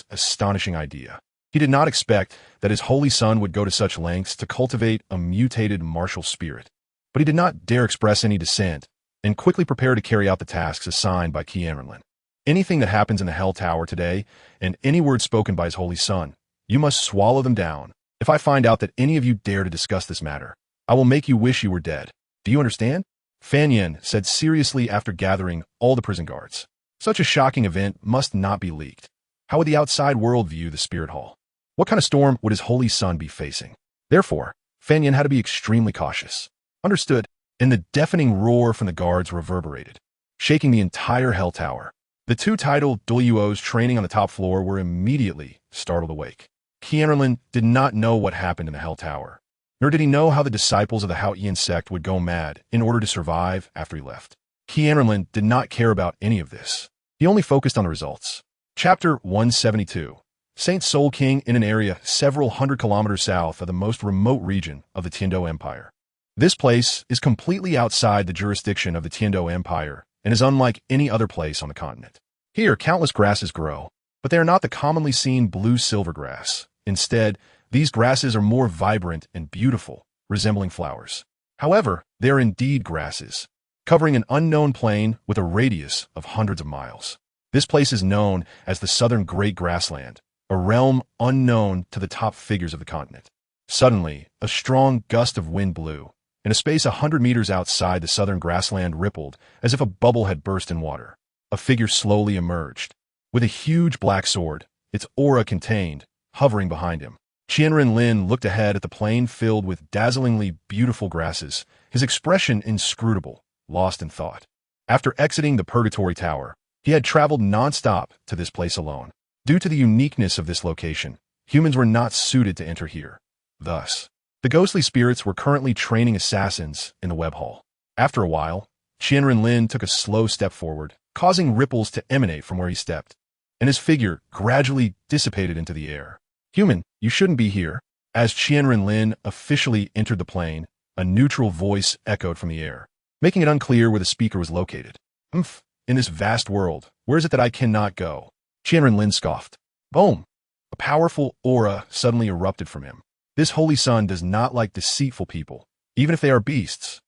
astonishing idea. He did not expect that his holy son would go to such lengths to cultivate a mutated martial spirit. But he did not dare express any dissent and quickly prepared to carry out the tasks assigned by Qian. Anything that happens in the Hell Tower today and any words spoken by his holy son, you must swallow them down. If I find out that any of you dare to discuss this matter, I will make you wish you were dead. Do you understand? Fan Yen said seriously after gathering all the prison guards. Such a shocking event must not be leaked. How would the outside world view the spirit hall? What kind of storm would his holy son be facing? Therefore, Fan Yen had to be extremely cautious. Understood? And the deafening roar from the guards reverberated, shaking the entire Hell Tower. The two titled Douluos training on the top floor were immediately startled awake. Qian did not know what happened in the Hell Tower, nor did he know how the disciples of the Haotian sect would go mad in order to survive after he left. Qian did not care about any of this. He only focused on the results. Chapter 172. Saint Soul King in an area several hundred kilometers south of the most remote region of the Tiando Empire. This place is completely outside the jurisdiction of the Tiando Empire and is unlike any other place on the continent. Here, countless grasses grow, but they are not the commonly seen blue-silver grass. Instead, these grasses are more vibrant and beautiful, resembling flowers. However, they are indeed grasses, covering an unknown plain with a radius of hundreds of miles. This place is known as the Southern Great Grassland, a realm unknown to the top figures of the continent. Suddenly, a strong gust of wind blew, and a space 100 meters outside the southern grassland rippled as if a bubble had burst in water. A figure slowly emerged, with a huge black sword, its aura contained, hovering behind him. Qian Renlin looked ahead at the plain filled with dazzlingly beautiful grasses, his expression inscrutable, lost in thought. After exiting the Purgatory Tower, he had traveled non-stop to this place alone. Due to the uniqueness of this location, humans were not suited to enter here. Thus, the ghostly spirits were currently training assassins in the web hall. After a while, Qian Renlin took a slow step forward, causing ripples to emanate from where he stepped, and his figure gradually dissipated into the air. Human, you shouldn't be here. As Qian Renlin officially entered the plane, a neutral voice echoed from the air, making it unclear where the speaker was located. In this vast world, where is it that I cannot go? Qian Renlin scoffed. Boom! A powerful aura suddenly erupted from him. This holy son does not like deceitful people, even if they are beasts.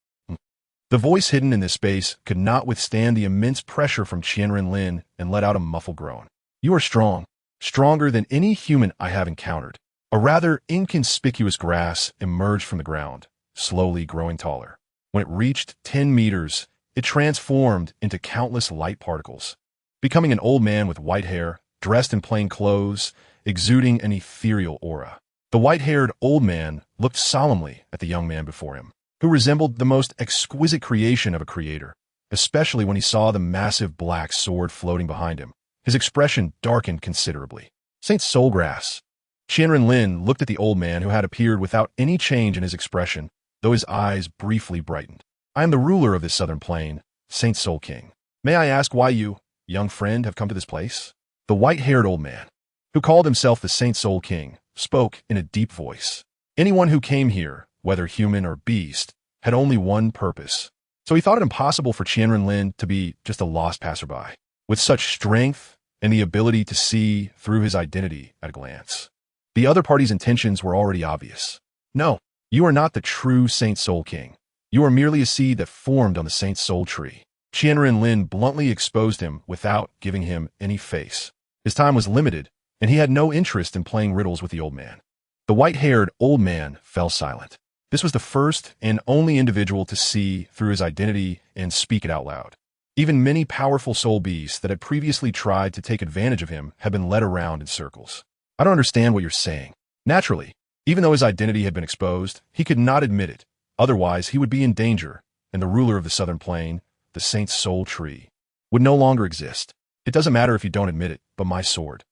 The voice hidden in this space could not withstand the immense pressure from Qian Renlin and let out a muffled groan. You are strong, stronger than any human I have encountered. A rather inconspicuous grass emerged from the ground, slowly growing taller. When it reached 10 meters, it transformed into countless light particles, becoming an old man with white hair, dressed in plain clothes, exuding an ethereal aura. The white-haired old man looked solemnly at the young man before him, who resembled the most exquisite creation of a creator, especially when he saw the massive black sword floating behind him. His expression darkened considerably. Saint Soulgrass. Qian Renlin looked at the old man who had appeared without any change in his expression, though his eyes briefly brightened. I am the ruler of this southern plain, Saint Soul King. May I ask why you, young friend, have come to this place? The white-haired old man, who called himself the Saint Soul King, spoke in a deep voice. Anyone who came here, whether human or beast, had only one purpose. So he thought it impossible for Qian Renlin to be just a lost passerby, with such strength and the ability to see through his identity at a glance. The other party's intentions were already obvious. No, you are not the true Saint Soul King. You are merely a seed that formed on the Saint Soul tree. Qian Renlin bluntly exposed him without giving him any face. His time was limited, and he had no interest in playing riddles with the old man. The white-haired old man fell silent. This was the first and only individual to see through his identity and speak it out loud. Even many powerful soul beasts that had previously tried to take advantage of him had been led around in circles. I don't understand what you're saying. Naturally, even though his identity had been exposed, he could not admit it. Otherwise, he would be in danger, and the ruler of the Southern Plain, the Saint Soul Tree, would no longer exist. It doesn't matter if you don't admit it, but my sword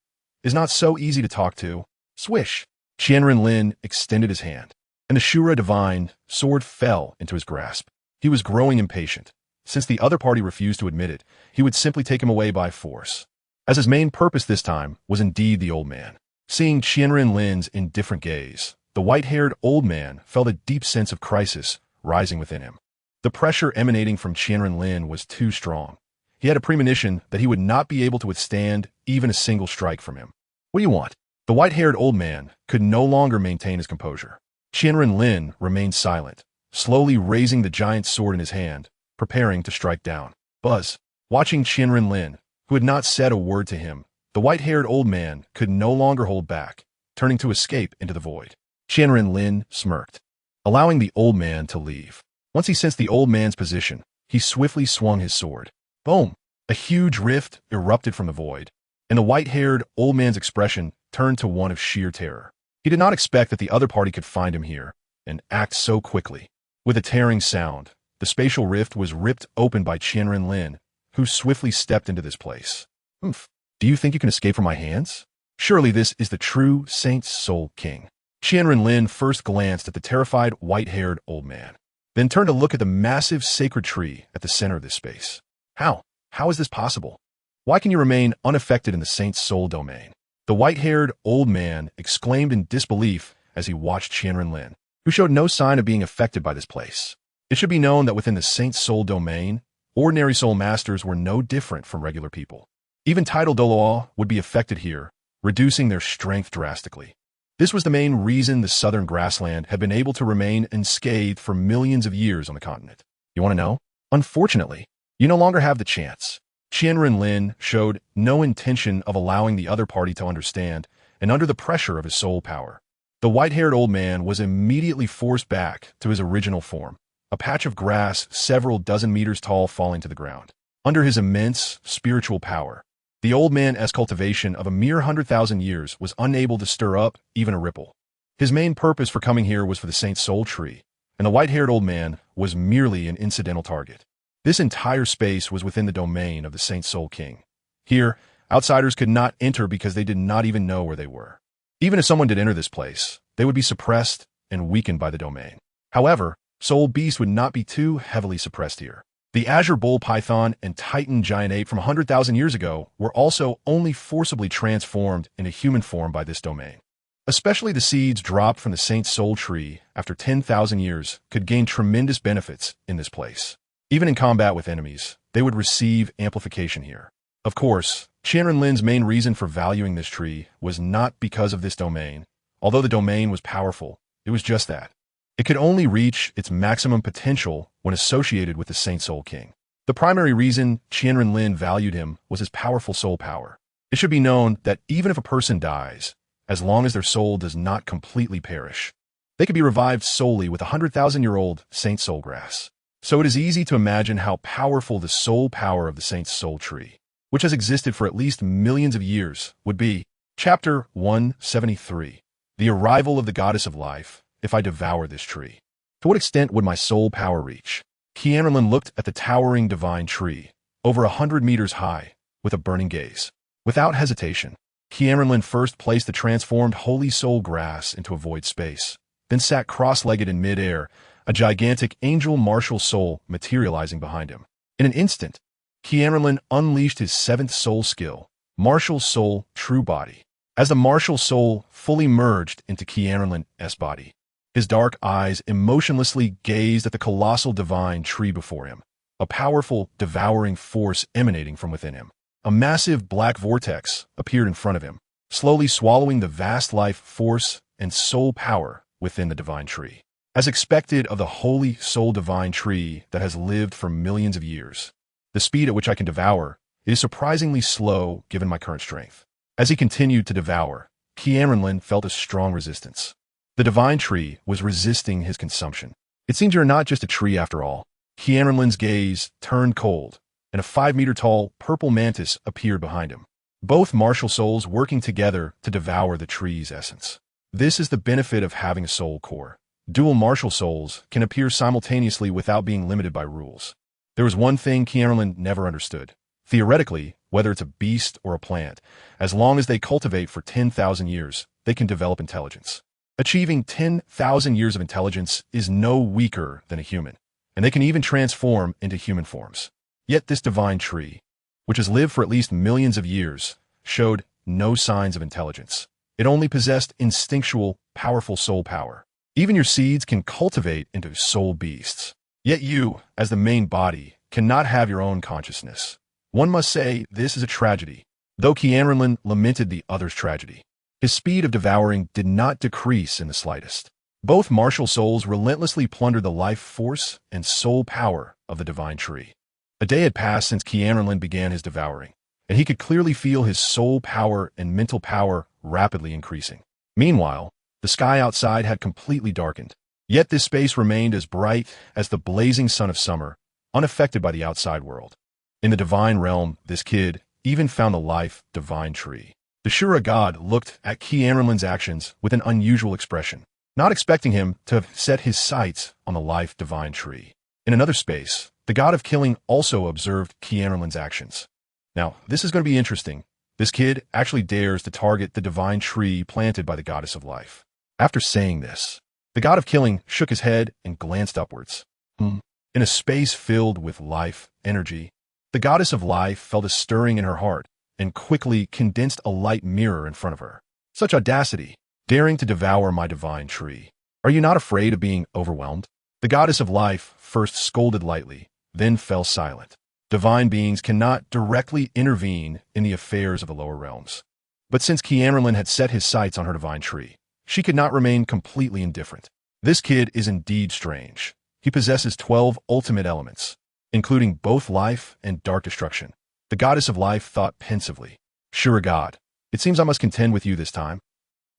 is not so easy to talk to. Swish! Qian Renlin extended his hand, and the Shura divine sword fell into his grasp. He was growing impatient. Since the other party refused to admit it, he would simply take him away by force. As his main purpose this time was indeed the old man. Seeing Qian Renlin's indifferent gaze, the white-haired old man felt a deep sense of crisis rising within him. The pressure emanating from Qian Renlin was too strong. He had a premonition that he would not be able to withstand even a single strike from him. What do you want? The white-haired old man could no longer maintain his composure. Qian Renlin remained silent, slowly raising the giant sword in his hand, preparing to strike down. Buzz, watching Qian Renlin, who had not said a word to him, the white-haired old man could no longer hold back, turning to escape into the void. Qian Renlin smirked, allowing the old man to leave. Once he sensed the old man's position, he swiftly swung his sword. Boom! A huge rift erupted from the void, and the white-haired old man's expression turned to one of sheer terror. He did not expect that the other party could find him here and act so quickly. With a tearing sound, the spatial rift was ripped open by Qian Renlin, who swiftly stepped into this place. Oomph! Do you think you can escape from my hands? Surely this is the true Saint Soul King. Qian Renlin first glanced at the terrified white-haired old man, then turned to look at the massive sacred tree at the center of this space. How? How is this possible? Why can you remain unaffected in the Saint Soul domain? The white-haired old man exclaimed in disbelief as he watched Qian Renlin, who showed no sign of being affected by this place. It should be known that within the Saint Soul domain, ordinary soul masters were no different from regular people. Even titled Douluo would be affected here, reducing their strength drastically. This was the main reason the southern grassland had been able to remain unscathed for millions of years on the continent. You want to know? Unfortunately, you no longer have the chance. Qian Renlin showed no intention of allowing the other party to understand, and under the pressure of his soul power, the white-haired old man was immediately forced back to his original form, a patch of grass several dozen meters tall falling to the ground. Under his immense spiritual power, the old man's cultivation of a mere 100,000 years was unable to stir up even a ripple. His main purpose for coming here was for the Saint Soul Tree, and the white-haired old man was merely an incidental target. This entire space was within the domain of the Saint Soul King. Here, outsiders could not enter because they did not even know where they were. Even if someone did enter this place, they would be suppressed and weakened by the domain. However, soul beasts would not be too heavily suppressed here. The Azure Bull Python and Titan Giant Ape from 100,000 years ago were also only forcibly transformed into human form by this domain. Especially the seeds dropped from the Saint Soul Tree after 10,000 years could gain tremendous benefits in this place. Even in combat with enemies, they would receive amplification here. Of course, Qian Renlin's main reason for valuing this tree was not because of this domain. Although the domain was powerful, it was just that. It could only reach its maximum potential when associated with the Saint Soul King. The primary reason Qian Renlin valued him was his powerful soul power. It should be known that even if a person dies, as long as their soul does not completely perish, they could be revived solely with a 100,000-year-old Saint Soul grass. So it is easy to imagine how powerful the soul power of the Saint Soul Tree, which has existed for at least millions of years, would be. Chapter 173. The Arrival of the Goddess of Life, if I devour this tree. To what extent would my soul power reach? QianRenlin looked at the towering divine tree, over 100 meters high, with a burning gaze. Without hesitation, QianRenlin first placed the transformed holy soul grass into a void space, then sat cross-legged in mid-air, a gigantic angel martial soul materializing behind him. In an instant, QianRenlin unleashed his seventh soul skill, Martial Soul True Body. As the martial soul fully merged into QianRenlin's body, His dark eyes emotionlessly gazed at the colossal divine tree before him, a powerful, devouring force emanating from within him. A massive black vortex appeared in front of him, slowly swallowing the vast life force and soul power within the divine tree. As expected of the holy soul divine tree that has lived for millions of years, the speed at which I can devour is surprisingly slow given my current strength. As he continued to devour, QianRenlin felt a strong resistance. The divine tree was resisting his consumption. It seems you're not just a tree after all. QianRenlin's gaze turned cold, and a 5-meter-tall purple mantis appeared behind him, both martial souls working together to devour the tree's essence. This is the benefit of having a soul core. Dual martial souls can appear simultaneously without being limited by rules. There was one thing QianRenlin never understood. Theoretically, whether it's a beast or a plant, as long as they cultivate for 10,000 years, they can develop intelligence. Achieving 10,000 years of intelligence is no weaker than a human, and they can even transform into human forms. Yet this divine tree, which has lived for at least millions of years, showed no signs of intelligence. It only possessed instinctual, powerful soul power. Even your seeds can cultivate into soul beasts. Yet you, as the main body, cannot have your own consciousness. One must say this is a tragedy, though QianRenlin lamented the other's tragedy. His speed of devouring did not decrease in the slightest. Both martial souls relentlessly plundered the life force and soul power of the divine tree. A day had passed since QianRenlin began his devouring, and he could clearly feel his soul power and mental power rapidly increasing. Meanwhile, the sky outside had completely darkened, yet this space remained as bright as the blazing sun of summer, unaffected by the outside world. In the divine realm, this kid even found the life divine tree. The Shura god looked at QianRenlin's actions with an unusual expression, not expecting him to have set his sights on the life divine tree. In another space, the god of killing also observed QianRenlin's actions. Now, this is going to be interesting. This kid actually dares to target the divine tree planted by the goddess of life. After saying this, the god of killing shook his head and glanced upwards. In a space filled with life, energy, the goddess of life felt a stirring in her heart and quickly condensed a light mirror in front of her. Such audacity, daring to devour my divine tree. Are you not afraid of being overwhelmed? The goddess of life first scolded lightly, then fell silent. Divine beings cannot directly intervene in the affairs of the lower realms. But since QianRenlin had set his sights on her divine tree, she could not remain completely indifferent. This kid is indeed strange. He possesses 12 ultimate elements, including both life and dark destruction. The goddess of life thought pensively. Shura god, it seems I must contend with you this time.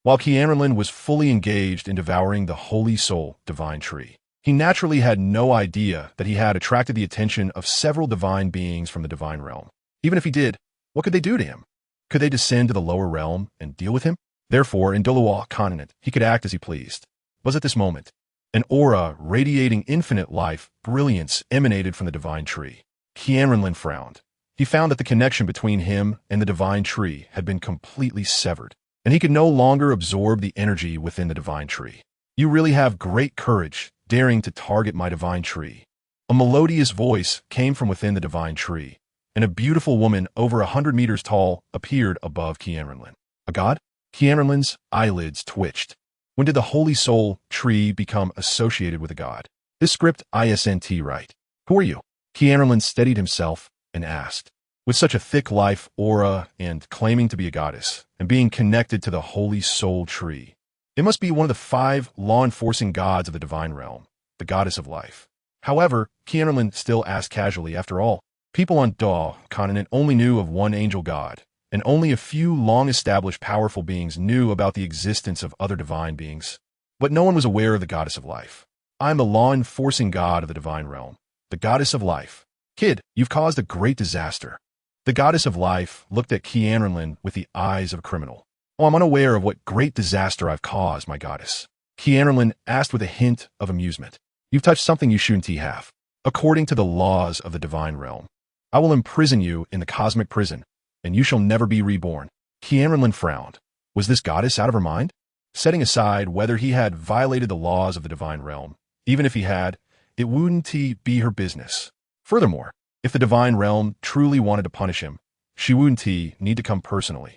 While QianRenlin was fully engaged in devouring the holy soul divine tree, he naturally had no idea that he had attracted the attention of several divine beings from the divine realm. Even if he did, what could they do to him? Could they descend to the lower realm and deal with him? Therefore, in Douluo continent, he could act as he pleased. Was at this moment, an aura radiating infinite life, brilliance emanated from the divine tree. QianRenlin frowned. He found that the connection between him and the divine tree had been completely severed, and he could no longer absorb the energy within the divine tree. You really have great courage, daring to target my divine tree. A melodious voice came from within the divine tree, and a beautiful woman over 100 meters tall appeared above QianRenlin. A god? QianRenlin's eyelids twitched. When did the holy soul tree become associated with a god? This script isn't right. Who are you? QianRenlin steadied himself and asked. With such a thick life aura and claiming to be a goddess and being connected to the holy soul tree, it must be one of the 5 law-enforcing gods of the divine realm, the goddess of life. However, QianRenlin still asked casually, after all, people on Douluo continent only knew of one angel god, and only a few long-established powerful beings knew about the existence of other divine beings. But no one was aware of the goddess of life. I am the law-enforcing god of the divine realm, the goddess of life. Kid, you've caused a great disaster. The goddess of life looked at QianRenlin with the eyes of a criminal. Oh, I'm unaware of what great disaster I've caused, my goddess. QianRenlin asked with a hint of amusement. You've touched something you shouldn't have. According to the laws of the divine realm, I will imprison you in the cosmic prison, and you shall never be reborn. QianRenlin frowned. Was this goddess out of her mind? Setting aside whether he had violated the laws of the divine realm, even if he had, it wouldn't be her business. Furthermore, if the divine realm truly wanted to punish him, she wouldn't need to come personally.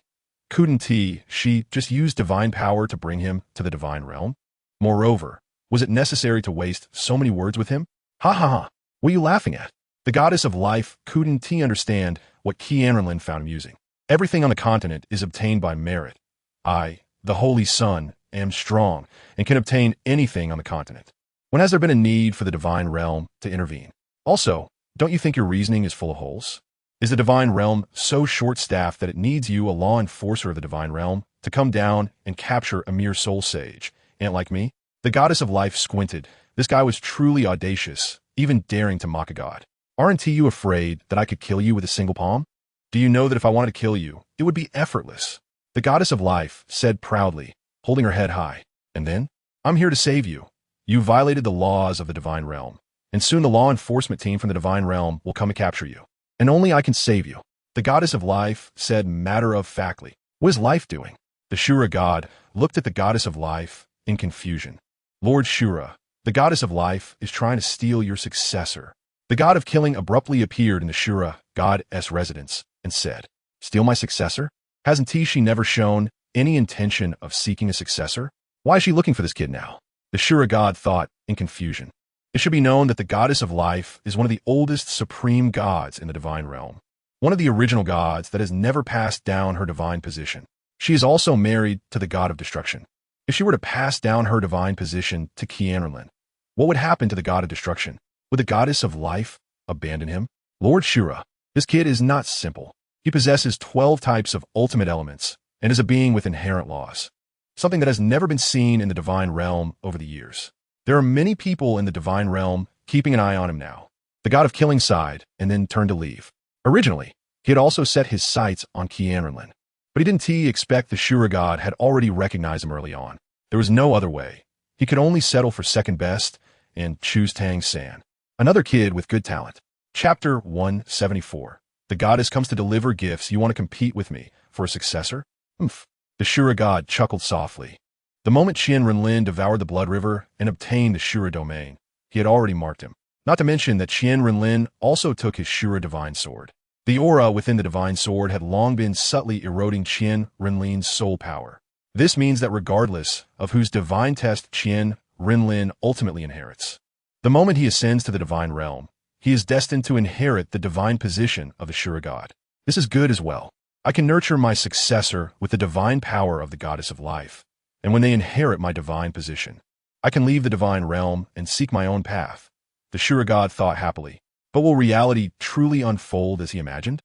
Couldn't she just use divine power to bring him to the divine realm? Moreover, Was it necessary to waste so many words with him? Ha ha ha. What are you laughing at? The goddess of life couldn't understand what QianRenlin found amusing. Everything on the continent is obtained by merit. I, the Holy Son, am strong and can obtain anything on the continent. When has there been a need for the divine realm to intervene? Also, don't you think your reasoning is full of holes? Is the divine realm so short-staffed that it needs you, a law enforcer of the divine realm, to come down and capture a mere soul sage, ant like me? The goddess of life squinted. This guy was truly audacious, even daring to mock a god. Aren't you afraid that I could kill you with a single palm? Do you know that if I wanted to kill you, it would be effortless? The goddess of life said proudly, holding her head high. And then, I'm here to save you. You violated the laws of the divine realm, and soon the law enforcement team from the divine realm will come and capture you. And only I can save you. The goddess of life said matter-of-factly. What is life doing? The Shura god looked at the goddess of life in confusion. Lord Shura, the goddess of life is trying to steal your successor. The god of killing abruptly appeared in the Shura god's residence and said, steal my successor? Hasn't she never shown any intention of seeking a successor? Why is she looking for this kid now? The Shura god thought in confusion. It should be known that the goddess of life is one of the oldest supreme gods in the divine realm, one of the original gods that has never passed down her divine position. She is also married to the god of destruction. If she were to pass down her divine position to QianRenlin, what would happen to the god of destruction? Would the goddess of life abandon him? Lord Shura, this kid is not simple. He possesses 12 types of ultimate elements and is a being with inherent laws, something that has never been seen in the divine realm over the years. There are many people in the divine realm keeping an eye on him now. The god of killing sighed and then turned to leave. Originally, he had also set his sights on QianRenlin, but he didn't expect the Shura god had already recognized him early on. There was no other way. He could only settle for second best and choose Tang San, another kid with good talent. Chapter 174. The goddess comes to deliver gifts. You want to compete with me for a successor? Oomph. The Shura god chuckled softly. The moment Qian Renlin devoured the Blood River and obtained the Shura domain, he had already marked him. Not to mention that Qian Renlin also took his Shura divine sword. The aura within the divine sword had long been subtly eroding Qian Renlin's soul power. This means that regardless of whose divine test Qian Renlin ultimately inherits, the moment he ascends to the divine realm, he is destined to inherit the divine position of the Shura god. This is good as well. I can nurture my successor with the divine power of the goddess of life. And when they inherit my divine position, I can leave the divine realm and seek my own path. The Shura god thought happily. But will reality truly unfold as he imagined?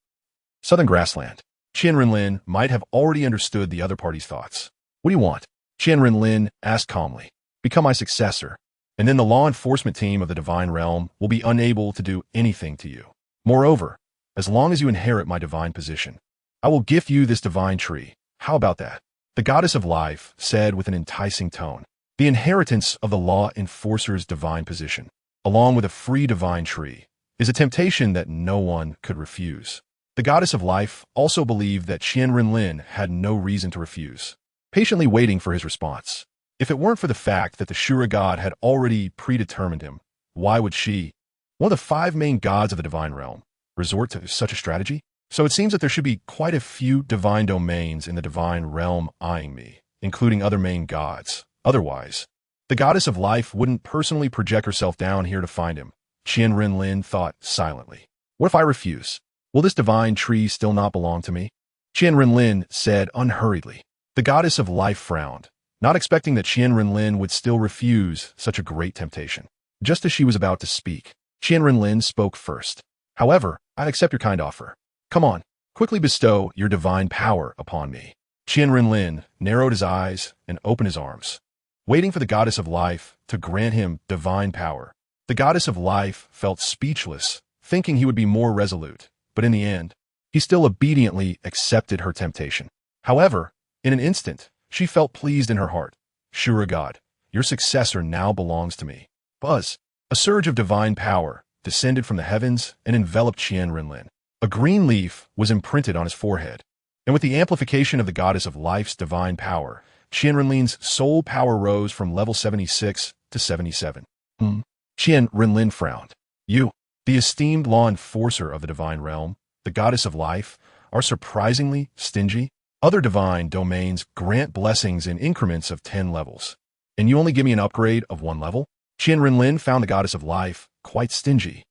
Southern Grassland. Qian Renlin might have already understood the other party's thoughts. What do you want? Qian Renlin asked calmly. Become my successor, and then the law enforcement team of the divine realm will be unable to do anything to you. Moreover, as long as you inherit my divine position, I will gift you this divine tree. How about that? The goddess of life said with an enticing tone. The inheritance of the law enforcer's divine position, along with a free divine tree, is a temptation that no one could refuse. The goddess of life also believed that Qian Renlin had no reason to refuse, patiently waiting for his response. If it weren't for the fact that the Shura god had already predetermined him, why would she, one of the 5 main gods of the divine realm, resort to such a strategy? So it seems that there should be quite a few divine domains in the divine realm eyeing me, including other main gods. Otherwise, the goddess of life wouldn't personally project herself down here to find him. Qian Renlin thought silently. What if I refuse? Will this divine tree still not belong to me? Qian Renlin said unhurriedly. The goddess of life frowned, not expecting that Qian Renlin would still refuse such a great temptation. Just as she was about to speak, Qian Renlin spoke first. However, I'd accept your kind offer. Come on, quickly bestow your divine power upon me. Qian Renlin narrowed his eyes and opened his arms, waiting for the goddess of life to grant him divine power. The goddess of life felt speechless, thinking he would be more resolute, but in the end, he still obediently accepted her temptation. However, in an instant, she felt pleased in her heart. Shura god, your successor now belongs to me. Buzz, a surge of divine power descended from the heavens and enveloped Qian Renlin. A green leaf was imprinted on his forehead, and with the amplification of the goddess of life's divine power, Qian Renlin's soul power rose from level 76 to 77. Qian Renlin frowned. You, the esteemed law enforcer of the divine realm, the goddess of life, are surprisingly stingy. Other divine domains grant blessings in increments of 10 levels. And you only give me an upgrade of 1 level? Qian Renlin found the goddess of life quite stingy.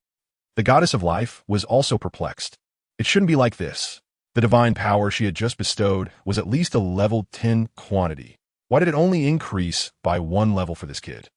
The goddess of life was also perplexed. It shouldn't be like this. The divine power she had just bestowed was at least a level 10 quantity. Why did it only increase by 1 level for this kid?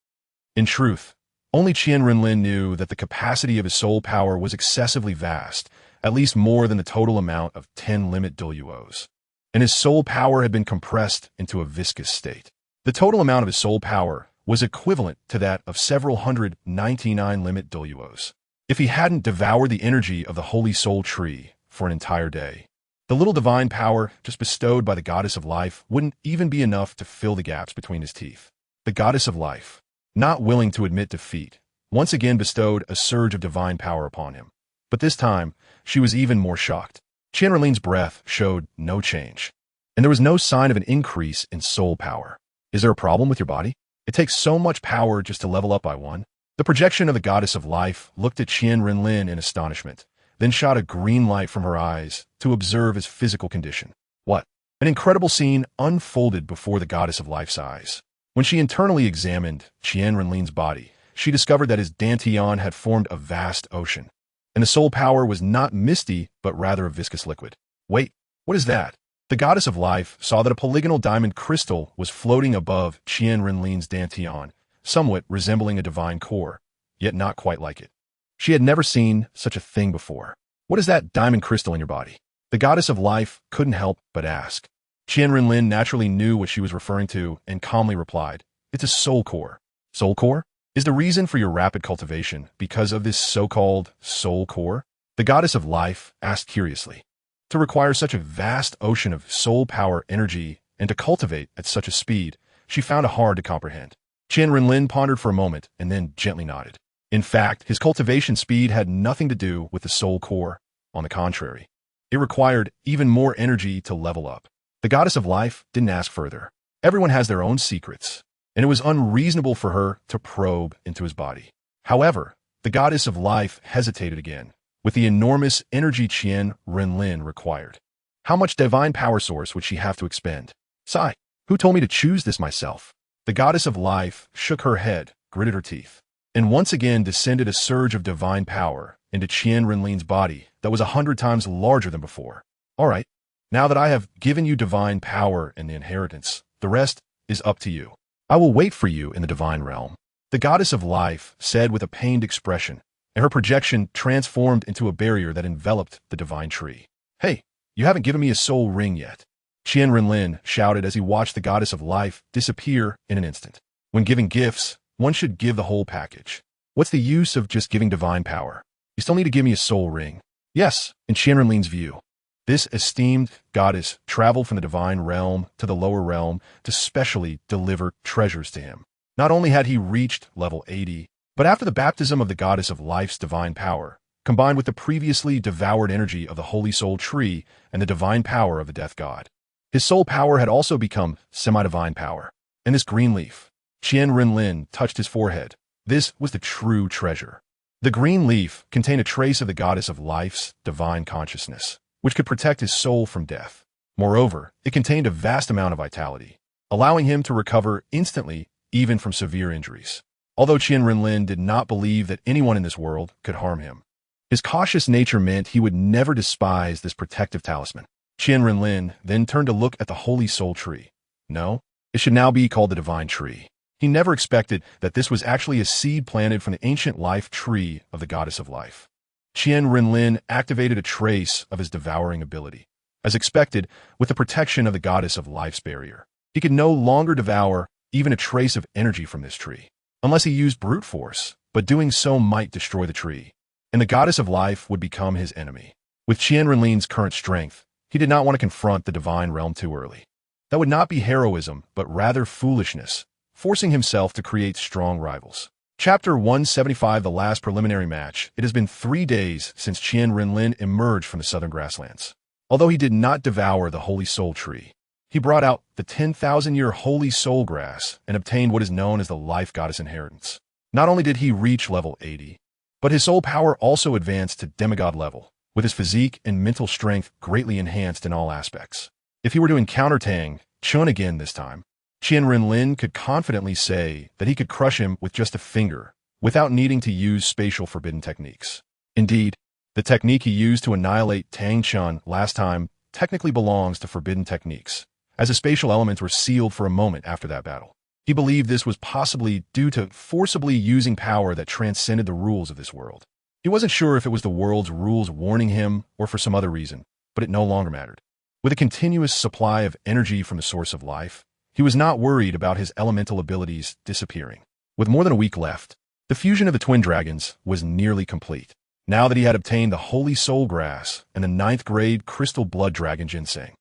In truth, only Qian Renlin knew that the capacity of his soul power was excessively vast, at least more than the total amount of 10 limit Douluos. And his soul power had been compressed into a viscous state. The total amount of his soul power was equivalent to that of several hundred 99 limit Douluos. If he hadn't devoured the energy of the holy soul tree for an entire day, the little divine power just bestowed by the goddess of life wouldn't even be enough to fill the gaps between his teeth. The goddess of life, not willing to admit defeat, once again bestowed a surge of divine power upon him. But this time, she was even more shocked. QianRenlin's breath showed no change, and there was no sign of an increase in soul power. Is there a problem with your body? It takes so much power just to level up by 1. The projection of the goddess of life looked at Qian Renlin in astonishment, then shot a green light from her eyes to observe his physical condition. What? An incredible scene unfolded before the goddess of life's eyes. When she internally examined Qian Renlin's body, she discovered that his dantian had formed a vast ocean, and the soul power was not misty, but rather a viscous liquid. Wait, what is that? The goddess of life saw that a polygonal diamond crystal was floating above Qian Renlin's dantian, somewhat resembling a divine core, yet not quite like it. She had never seen such a thing before. What is that diamond crystal in your body? The goddess of life couldn't help but ask. Qian Renlin naturally knew what she was referring to and calmly replied, "It's a soul core." Soul core? Is the reason for your rapid cultivation because of this so-called soul core? The goddess of life asked curiously. To require such a vast ocean of soul power energy and to cultivate at such a speed, she found it hard to comprehend. Qian Renlin pondered for a moment and then gently nodded. In fact, his cultivation speed had nothing to do with the soul core. On the contrary, it required even more energy to level up. The goddess of life didn't ask further. Everyone has their own secrets, and it was unreasonable for her to probe into his body. However, the goddess of life hesitated again, with the enormous energy Qian Renlin required. How much divine power source would she have to expend? Sigh, who told me to choose this myself? The goddess of life shook her head, gritted her teeth, and once again descended a surge of divine power into Qian Renlin's body that was 100 times larger than before. All right, now that I have given you divine power and the inheritance, the rest is up to you. I will wait for you in the divine realm. The goddess of life said with a pained expression, and her projection transformed into a barrier that enveloped the divine tree. Hey, you haven't given me a soul ring yet. Qian Renlin shouted as he watched the goddess of life disappear in an instant. When giving gifts, one should give the whole package. What's the use of just giving divine power? You still need to give me a soul ring. Yes, in Qian Renlin's view, this esteemed goddess traveled from the divine realm to the lower realm to specially deliver treasures to him. Not only had he reached level 80, but after the baptism of the goddess of life's divine power, combined with the previously devoured energy of the holy soul tree and the divine power of the death god, his soul power had also become semi-divine power. And this green leaf, Qian Renlin touched his forehead. This was the true treasure. The green leaf contained a trace of the goddess of life's divine consciousness, which could protect his soul from death. Moreover, it contained a vast amount of vitality, allowing him to recover instantly even from severe injuries. Although Qian Renlin did not believe that anyone in this world could harm him, his cautious nature meant he would never despise this protective talisman. Qian Renlin then turned to look at the holy soul tree. No, it should now be called the divine tree. He never expected that this was actually a seed planted from the ancient life tree of the goddess of life. Qian Renlin activated a trace of his devouring ability. As expected, with the protection of the goddess of life's barrier, he could no longer devour even a trace of energy from this tree, unless he used brute force, but doing so might destroy the tree, and the goddess of life would become his enemy. With Qian Renlin's current strength, he did not want to confront the divine realm too early. That would not be heroism, but rather foolishness, forcing himself to create strong rivals. Chapter 175, the last preliminary match. It has been 3 days since Qian Renlin emerged from the southern grasslands. Although he did not devour the holy soul tree, he brought out the 10,000-year holy soul grass and obtained what is known as the life goddess inheritance. Not only did he reach level 80, but his soul power also advanced to demigod level, with his physique and mental strength greatly enhanced in all aspects. If he were to encounter Tang San again this time, Qian Renlin could confidently say that he could crush him with just a finger, without needing to use spatial forbidden techniques. Indeed, the technique he used to annihilate Tang San last time technically belongs to forbidden techniques, as the spatial elements were sealed for a moment after that battle. He believed this was possibly due to forcibly using power that transcended the rules of this world. He wasn't sure if it was the world's rules warning him or for some other reason, but it no longer mattered. With a continuous supply of energy from the source of life, he was not worried about his elemental abilities disappearing. With more than a week left, the fusion of the twin dragons was nearly complete. Now that he had obtained the Holy Soul Grass and the 9th grade Crystal Blood Dragon Ginseng,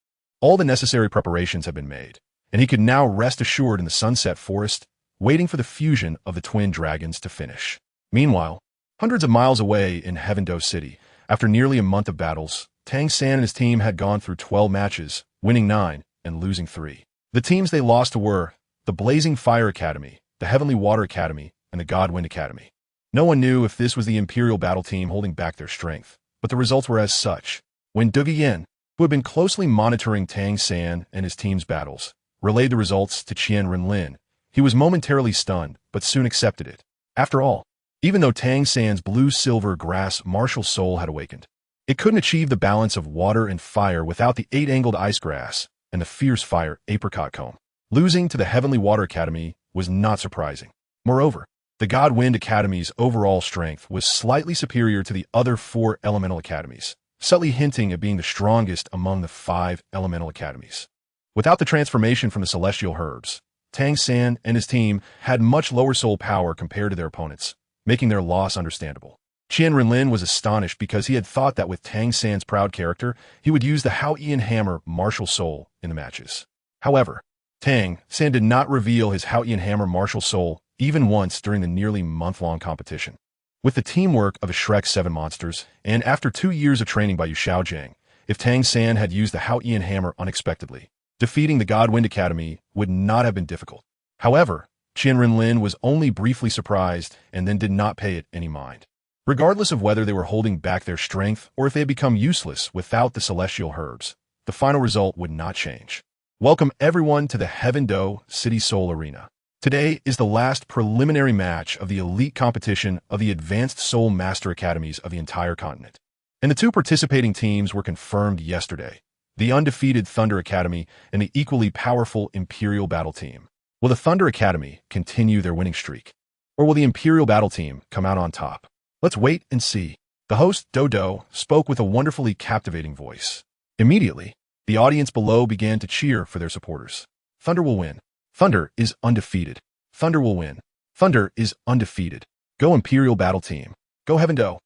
all the necessary preparations had been made, and he could now rest assured in the Sunset Forest, waiting for the fusion of the twin dragons to finish. Meanwhile, hundreds of miles away in Heaven-Do City, after nearly a month of battles, Tang San and his team had gone through 12 matches, winning 9 and losing 3. The teams they lost to were the Blazing Fire Academy, the Heavenly Water Academy, and the Godwind Academy. No one knew if this was the Imperial Battle Team holding back their strength, but the results were as such. When Yen, who had been closely monitoring Tang San and his team's battles, relayed the results to Qian Renlin, he was momentarily stunned, but soon accepted it. After all, even though Tang San's blue-silver grass martial soul had awakened, it couldn't achieve the balance of water and fire without the 8-angled ice grass and the fierce fire apricot comb. Losing to the Heavenly Water Academy was not surprising. Moreover, the Godwind Academy's overall strength was slightly superior to the other 4 elemental academies, subtly hinting at being the strongest among the 5 elemental academies. Without the transformation from the celestial herbs, Tang San and his team had much lower soul power compared to their opponents, making their loss understandable. Qian Renlin was astonished because he had thought that with Tang San's proud character, he would use the Hao-Ian Hammer martial soul in the matches. However, Tang San did not reveal his Hao-Ian Hammer martial soul even once during the nearly month-long competition. With the teamwork of the Shrek 7 Monsters, and after 2 years of training by Yu Xiaojiang, if Tang San had used the Hao-Ian Hammer unexpectedly, defeating the Godwind Academy would not have been difficult. However, Qian Renlin was only briefly surprised and then did not pay it any mind. Regardless of whether they were holding back their strength or if they had become useless without the celestial herbs, the final result would not change. Welcome everyone to the Heaven-Do City Soul Arena. Today is the last preliminary match of the elite competition of the Advanced Soul Master Academies of the entire continent. And the 2 participating teams were confirmed yesterday, the undefeated Thunder Academy and the equally powerful Imperial Battle Team. Will the Thunder Academy continue their winning streak? Or will the Imperial Battle Team come out on top? Let's wait and see. The host, Douluo, spoke with a wonderfully captivating voice. Immediately, the audience below began to cheer for their supporters. Thunder will win. Thunder is undefeated. Thunder will win. Thunder is undefeated. Go Imperial Battle Team. Go Heaven-Do.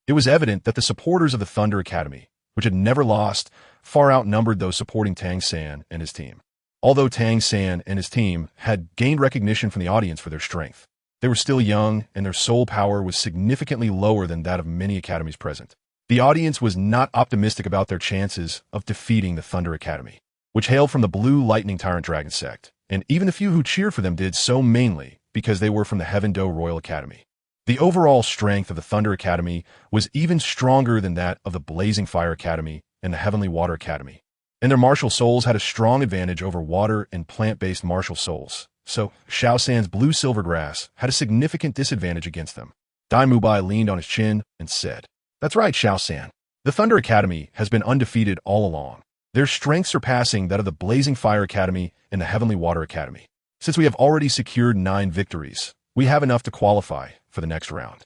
It was evident that the supporters of the Thunder Academy, which had never lost, far outnumbered those supporting Tang San and his team. Although Tang San and his team had gained recognition from the audience for their strength, they were still young, and their soul power was significantly lower than that of many academies present. The audience was not optimistic about their chances of defeating the Thunder Academy, which hailed from the Blue Lightning Tyrant Dragon sect, and even the few who cheered for them did so mainly because they were from the Heaven-Do Royal Academy. The overall strength of the Thunder Academy was even stronger than that of the Blazing Fire Academy and the Heavenly Water Academy, and their martial souls had a strong advantage over water and plant-based martial souls. So, Xiao San's blue silver grass had a significant disadvantage against them. Dai Mubai leaned on his chin and said, "That's right, Xiao San. The Thunder Academy has been undefeated all along, their strength surpassing that of the Blazing Fire Academy and the Heavenly Water Academy. Since we have already secured 9 victories, we have enough to qualify for the next round.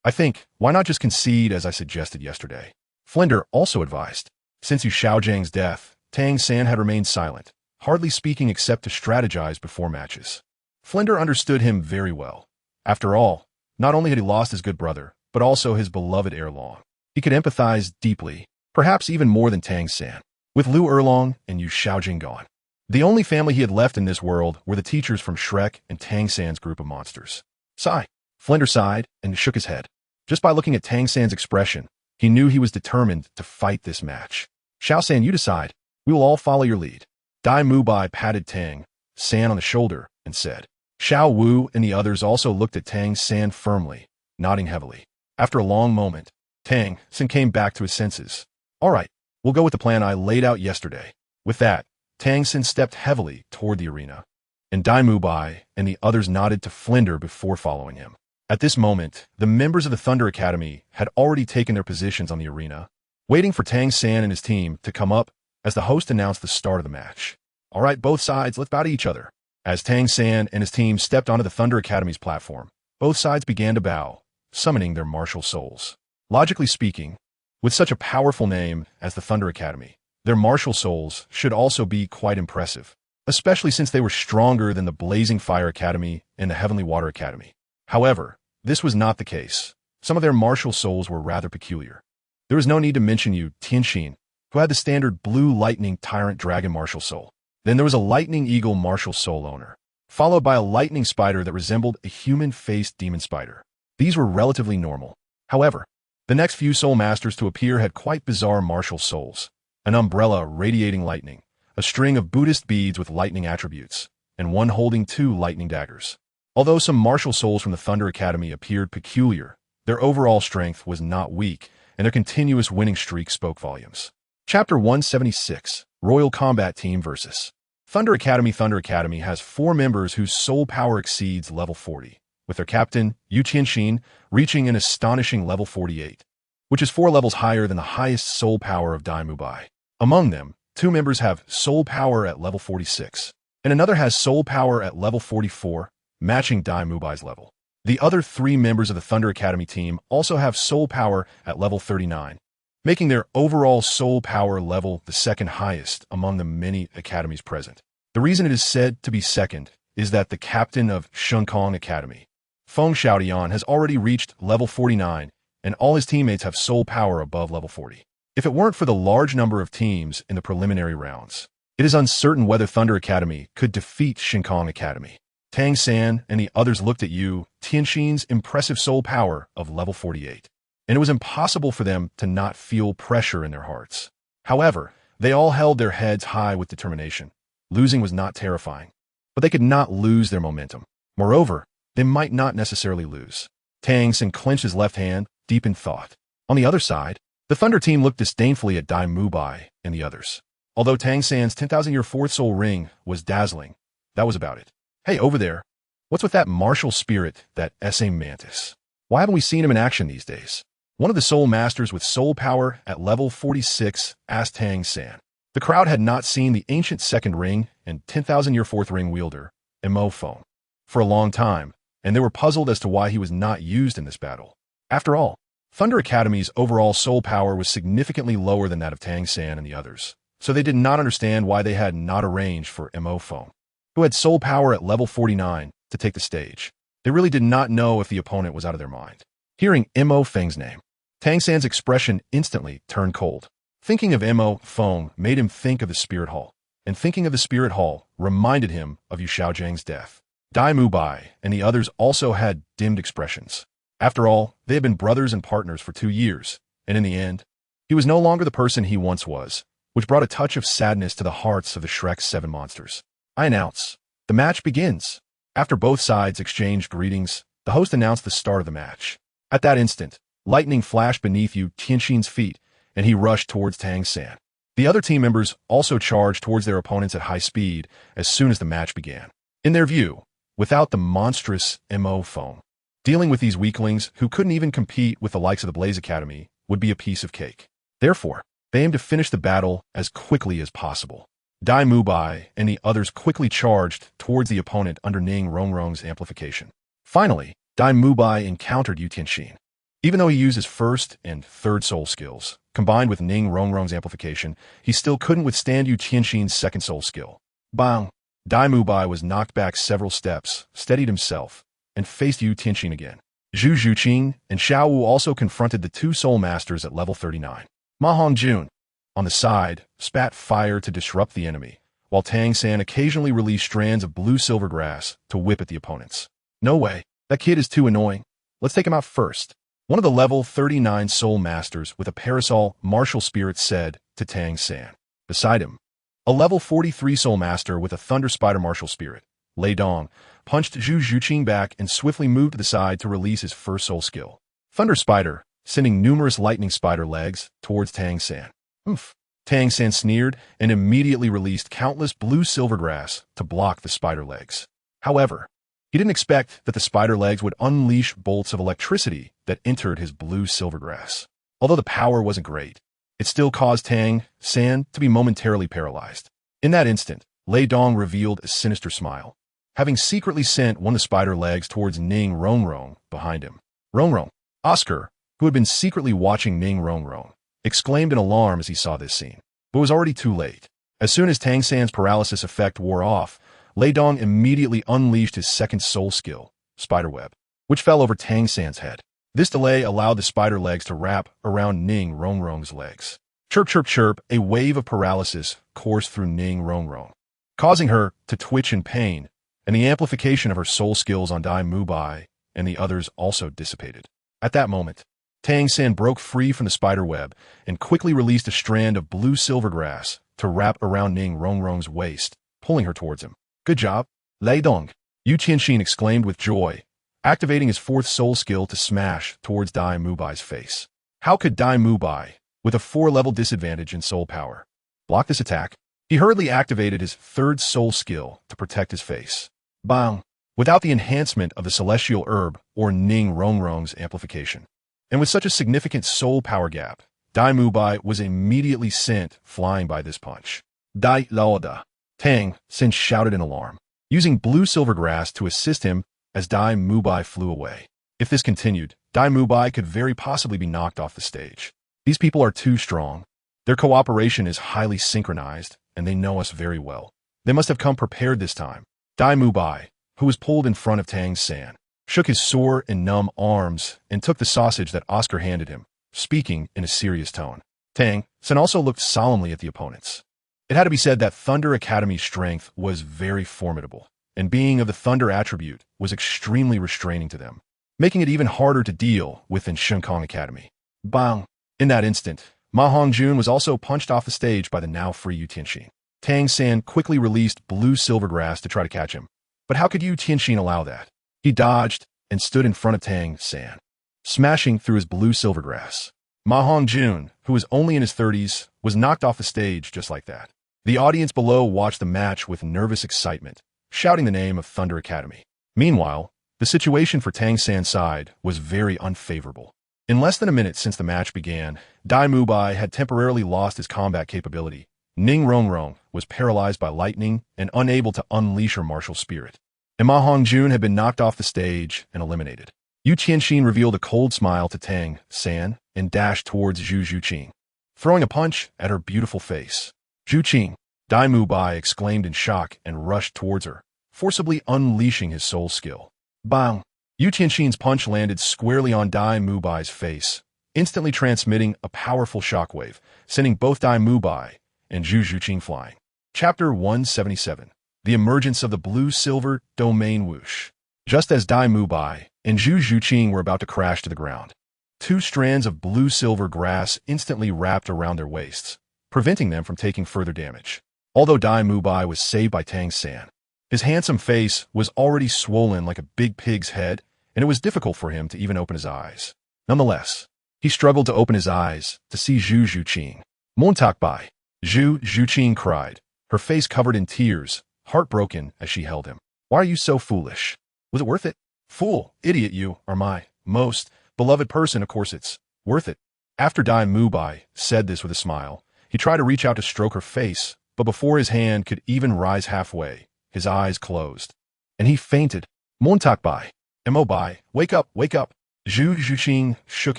I think, why not just concede as I suggested yesterday?" Flinder also advised. Since Yu Xiaojiang's death, Tang San had remained silent, hardly speaking except to strategize before matches. Flinder understood him very well. After all, not only had he lost his good brother, but also his beloved Erlong. He could empathize deeply, perhaps even more than Tang San, with Lu Erlong and Yu Xiaojing gone. The only family he had left in this world were the teachers from Shrek and Tang San's group of monsters. Sigh. Flinder sighed and shook his head. Just by looking at Tang San's expression, he knew he was determined to fight this match. "Xiao San, you decide. We will all follow your lead." Dai Mubai patted Tang San on the shoulder and said. Xiao Wu and the others also looked at Tang San firmly, nodding heavily. After a long moment, Tang San came back to his senses. "All right, we'll go with the plan I laid out yesterday." With that, Tang San stepped heavily toward the arena. and Daimubai and the others nodded to Flinder before following him. At this moment, the members of the Thunder Academy had already taken their positions on the arena, waiting for Tang San and his team to come up as the host announced the start of the match. All right, both sides, let's bow to each other. As Tang San and his team stepped onto the Thunder Academy's platform, both sides began to bow, summoning their martial souls. Logically speaking, with such a powerful name as the Thunder Academy, their martial souls should also be quite impressive, especially since they were stronger than the Blazing Fire Academy and the Heavenly Water Academy. However, this was not the case. Some of their martial souls were rather peculiar. There is no need to mention Yu Tianxin, who had the standard Blue Lightning Tyrant Dragon martial soul. Then there was a Lightning Eagle martial soul owner, followed by a Lightning Spider that resembled a human-faced demon spider. These were relatively normal. However, the next few soul masters to appear had quite bizarre martial souls. An umbrella radiating lightning, a string of Buddhist beads with lightning attributes, and one holding 2 lightning daggers. Although some martial souls from the Thunder Academy appeared peculiar, their overall strength was not weak, and their continuous winning streak spoke volumes. Chapter 176, Royal Combat Team vs. Thunder Academy. Thunder Academy has 4 members whose soul power exceeds level 40, with their captain, Yu Tianxin, reaching an astonishing level 48, which is 4 levels higher than the highest soul power of Daimubai. Among them, 2 members have soul power at level 46, and another has soul power at level 44, matching Daimubai's level. The other 3 members of the Thunder Academy team also have soul power at level 39, making their overall soul power level the second highest among the many academies present. The reason it is said to be second is that the captain of Shenkong Academy, Feng Xiaodian, has already reached level 49, and all his teammates have soul power above level 40. If it weren't for the large number of teams in the preliminary rounds, it is uncertain whether Thunder Academy could defeat Shenkong Academy. Tang San and the others looked at Yu Tianxin's impressive soul power of level 48, and it was impossible for them to not feel pressure in their hearts. However, they all held their heads high with determination. Losing was not terrifying, but they could not lose their momentum. Moreover, they might not necessarily lose. Tang San clenched his left hand, deep in thought. On the other side, the Thunder team looked disdainfully at Daimubai and the others. Although Tang San's 10,000-year fourth soul ring was dazzling, that was about it. Hey, over there, what's with that martial spirit, that SA Mantis? Why haven't we seen him in action these days? One of the soul masters with soul power at level 46 asked Tang San. The crowd had not seen the ancient second ring and 10,000-year fourth ring wielder, Mo Feng, for a long time, and they were puzzled as to why he was not used in this battle. After all, Thunder Academy's overall soul power was significantly lower than that of Tang San and the others, so they did not understand why they had not arranged for Mo Feng, who had soul power at level 49, to take the stage. They really did not know if the opponent was out of their mind. Hearing Mo Feng's name, Tang San's expression instantly turned cold. Thinking of Mo Feng made him think of the Spirit Hall, and thinking of the Spirit Hall reminded him of Yu Xiaojiang's death. Daimubai and the others also had dimmed expressions. After all, they had been brothers and partners for 2 years, and in the end, he was no longer the person he once was, which brought a touch of sadness to the hearts of the Shrek Seven Monsters. I announce, the match begins. After both sides exchanged greetings, the host announced the start of the match. At that instant, lightning flashed beneath Yu Tianxin's feet, and he rushed towards Tang San. The other team members also charged towards their opponents at high speed as soon as the match began. In their view, without the monstrous Mo Feng, dealing with these weaklings who couldn't even compete with the likes of the Blaze Academy would be a piece of cake. Therefore, they aimed to finish the battle as quickly as possible. Daimubai and the others quickly charged towards the opponent under Ning Rongrong's amplification. Finally, Daimubai encountered Yu Tianxin. Even though he used his first and third soul skills, combined with Ning Rongrong's amplification, he still couldn't withstand Yu Tianxin's second soul skill. Bang! Daimubai was knocked back several steps, steadied himself, and faced Yu Tianxin again. Zhu Zhuqing and Xiao Wu also confronted the 2 soul masters at level 39. Ma Hongjun, on the side, spat fire to disrupt the enemy, while Tang San occasionally released strands of blue-silver grass to whip at the opponents. No way, that kid is too annoying. Let's take him out first. One of the level 39 soul masters with a parasol martial spirit said to Tang San. Beside him, a level 43 soul master with a thunder spider martial spirit, Lei Dong, punched Zhu Zhuqing back and swiftly moved to the side to release his first soul skill, Thunder Spider, sending numerous lightning spider legs towards Tang San. Oof. Tang San sneered and immediately released countless blue silvergrass to block the spider legs. However, he didn't expect that the spider legs would unleash bolts of electricity that entered his blue silvergrass. Although the power wasn't great, it still caused Tang San to be momentarily paralyzed. In that instant, Lei Dong revealed a sinister smile, having secretly sent one of the spider legs towards Ning Rongrong behind him. Rongrong. Oscar, who had been secretly watching Ning Rongrong, exclaimed in alarm as he saw this scene, but was already too late. As soon as Tang San's paralysis effect wore off, Lei Dong immediately unleashed his second soul skill, Spiderweb, which fell over Tang San's head. This delay allowed the spider legs to wrap around Ning Rongrong's legs. Chirp, chirp, chirp, a wave of paralysis coursed through Ning Rongrong, causing her to twitch in pain, and the amplification of her soul skills on Dai Mubai and the others also dissipated. At that moment, Tang San broke free from the spider web and quickly released a strand of blue silvergrass to wrap around Ning Rongrong's waist, pulling her towards him. Good job, Lei Dong, Yu Qianxin exclaimed with joy, activating his fourth soul skill to smash towards Dai Mubai's face. How could Dai Mubai, with a 4-level disadvantage in soul power, block this attack? He hurriedly activated his third soul skill to protect his face. Bang! Without the enhancement of the celestial herb or Ning Rongrong's amplification, and with such a significant soul power gap, Dai Mubai was immediately sent flying by this punch. Dai Laoda! Tang San shouted in alarm, using blue silvergrass to assist him as Dai Mubai flew away. If this continued, Dai Mubai could very possibly be knocked off the stage. These people are too strong. Their cooperation is highly synchronized, and they know us very well. They must have come prepared this time. Dai Mubai, who was pulled in front of Tang San, shook his sore and numb arms and took the sausage that Oscar handed him, speaking in a serious tone. Tang San also looked solemnly at the opponents. It had to be said that Thunder Academy's strength was very formidable, and being of the Thunder attribute was extremely restraining to them, making it even harder to deal with than Shenkong Academy. Bang! In that instant, Ma Hongjun was also punched off the stage by the now free Yu Tianxin. Tang San quickly released blue silvergrass to try to catch him, but how could Yu Tianxin allow that? He dodged and stood in front of Tang San, smashing through his blue silvergrass. Ma Hongjun, who was only in his 30s, was knocked off the stage just like that. The audience below watched the match with nervous excitement, shouting the name of Thunder Academy. Meanwhile, the situation for Tang San's side was very unfavorable. In less than a minute since the match began, Dai Mubai had temporarily lost his combat capability. Ning Rongrong was paralyzed by lightning and unable to unleash her martial spirit. And Ma Hongjun had been knocked off the stage and eliminated. Yu Qianxin revealed a cold smile to Tang San and dashed towards Zhu Zhuqing, throwing a punch at her beautiful face. Zhuqing, Dai Mubai exclaimed in shock and rushed towards her, forcibly unleashing his soul skill. Bang! Yu Qianxin's punch landed squarely on Dai Mubai's face, instantly transmitting a powerful shockwave, sending both Dai Mubai and Zhu Zhuqing flying. Chapter 177. The Emergence of the Blue-Silver Domain Whoosh. Just as Dai Mubai and Zhu Zhuqing were about to crash to the ground, 2 strands of blue-silver grass instantly wrapped around their waists, preventing them from taking further damage. Although Dai Mubai was saved by Tang San, his handsome face was already swollen like a big pig's head, and it was difficult for him to even open his eyes. Nonetheless, he struggled to open his eyes to see Zhu Zhuqing. Montakbai! Zhu Zhuqing cried, her face covered in tears, heartbroken as she held him. Why are you so foolish? Was it worth it? Fool, idiot, you are my most beloved person, of course it's worth it. After Dai Mubai said this with a smile, he tried to reach out to stroke her face, but before his hand could even rise halfway, his eyes closed, and he fainted. Montakbai! Mobai, wake up, wake up! Zhu Zhuqing shook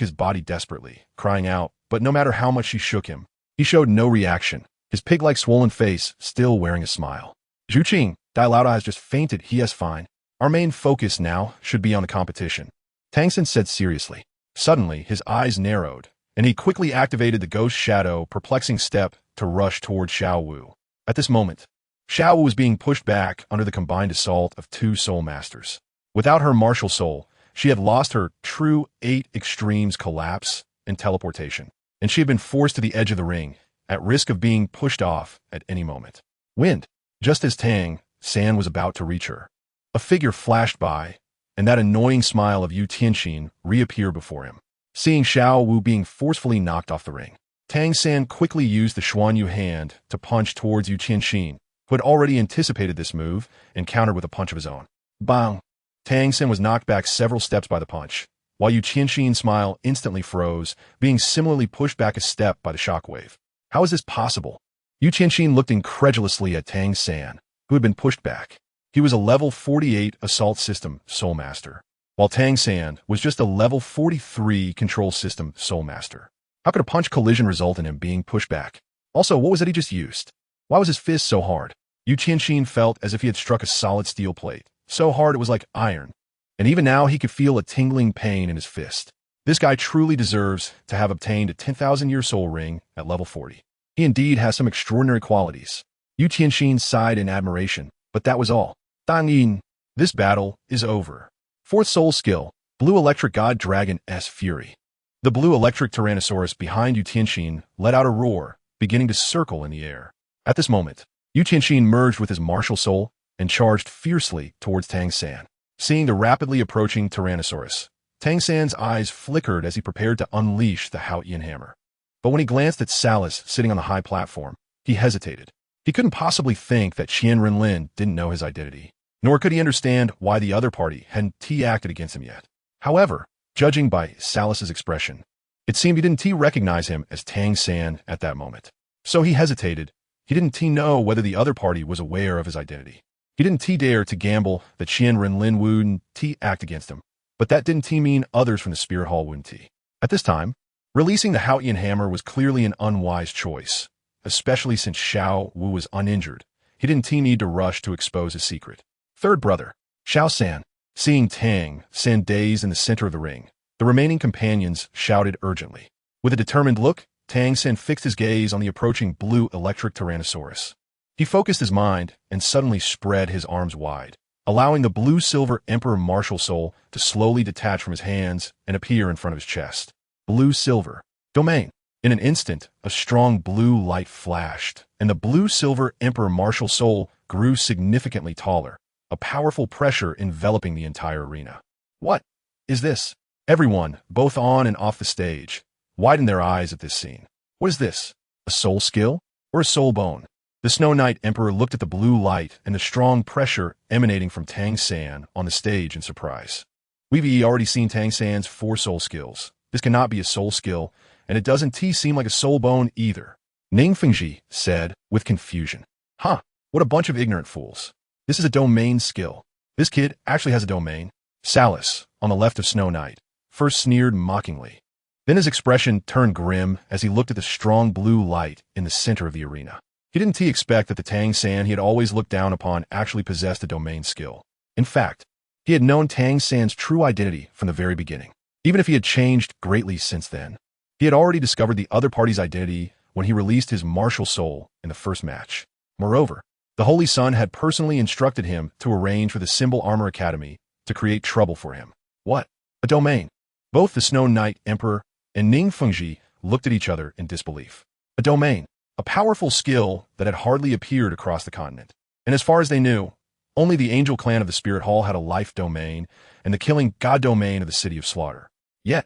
his body desperately, crying out, but no matter how much she shook him, he showed no reaction, his pig-like swollen face still wearing a smile. Zhuqing, Dai Laoda has just fainted, he is fine. Our main focus now should be on the competition, Tang San said seriously. Suddenly, his eyes narrowed, and he quickly activated the Ghost Shadow Perplexing Step to rush toward Xiao Wu. At this moment, Xiao Wu was being pushed back under the combined assault of 2 soul masters. Without her martial soul, she had lost her true 8 extremes collapse and teleportation, and she had been forced to the edge of the ring, at risk of being pushed off at any moment. Wind! Just as Tang San was about to reach her, a figure flashed by, and that annoying smile of Yu Tianxin reappeared before him. Seeing Xiao Wu being forcefully knocked off the ring, Tang San quickly used the Xuanyu hand to punch towards Yu Qianxin, who had already anticipated this move and countered with a punch of his own. Bang! Tang San was knocked back several steps by the punch, while Yu Qianxin's smile instantly froze, being similarly pushed back a step by the shockwave. How is this possible? Yu Qianxin looked incredulously at Tang San, who had been pushed back. He was a level 48 Assault System Soul Master, while Tang San was just a level 43 Control System Soul Master. How could a punch collision result in him being pushed back? Also, what was it he just used? Why was his fist so hard? Yu Qianxin felt as if he had struck a solid steel plate, so hard it was like iron. And even now he could feel a tingling pain in his fist. This guy truly deserves to have obtained a 10,000-year soul ring at level 40. He indeed has some extraordinary qualities. Yu Qianxin sighed in admiration, but that was all. Dang Yin. This battle is over. Fourth soul skill, Blue Electric God Dragon S Fury. The blue electric Tyrannosaurus behind Yu Qianxin let out a roar, beginning to circle in the air. At this moment, Yu Qianxin merged with his martial soul and charged fiercely towards Tang San. Seeing the rapidly approaching Tyrannosaurus, Tang San's eyes flickered as he prepared to unleash the Haotian hammer. But when he glanced at Salus sitting on the high platform, he hesitated. He couldn't possibly think that Qian Renlin didn't know his identity, nor could he understand why the other party hadn't acted against him yet. However, judging by Salus's expression, it seemed he didn't recognize him as Tang San at that moment. So he hesitated. He didn't know whether the other party was aware of his identity. He didn't dare to gamble that Qian Renlin wouldn't act against him, but that didn't mean others from the Spirit Hall wouldn't. At this time, releasing the Haotian hammer was clearly an unwise choice, especially since Xiao Wu was uninjured. He didn't need to rush to expose his secret. Third brother, Xiao San. Seeing Tang San dazed in the center of the ring, the remaining companions shouted urgently. With a determined look, Tang San fixed his gaze on the approaching blue electric Tyrannosaurus. He focused his mind and suddenly spread his arms wide, allowing the blue-silver Emperor Martial Soul to slowly detach from his hands and appear in front of his chest. Blue-silver domain. In an instant, a strong blue light flashed, and the blue-silver Emperor Martial Soul grew significantly taller, a powerful pressure enveloping the entire arena. What is this? Everyone, both on and off the stage, widened their eyes at this scene. What is this? A soul skill? Or a soul bone? The Snow Knight Emperor looked at the blue light and the strong pressure emanating from Tang San on the stage in surprise. We've already seen Tang San's 4 soul skills. This cannot be a soul skill, and it doesn't seem like a soul bone either. Ning Fengji said with confusion. Huh, what a bunch of ignorant fools. This is a domain skill. This kid actually has a domain. Salus, on the left of Snow Knight, first sneered mockingly. Then his expression turned grim as he looked at the strong blue light in the center of the arena. He didn't expect that the Tang San he had always looked down upon actually possessed a domain skill. In fact, he had known Tang San's true identity from the very beginning. Even if he had changed greatly since then, he had already discovered the other party's identity when he released his martial soul in the first match. Moreover, the Holy Sun had personally instructed him to arrange for the Symbol Armor Academy to create trouble for him. What? A domain. Both the Snow Knight Emperor and Ning Fengji looked at each other in disbelief. A domain. A powerful skill that had hardly appeared across the continent. And as far as they knew, only the Angel Clan of the Spirit Hall had a life domain and the Killing God domain of the City of Slaughter. Yet,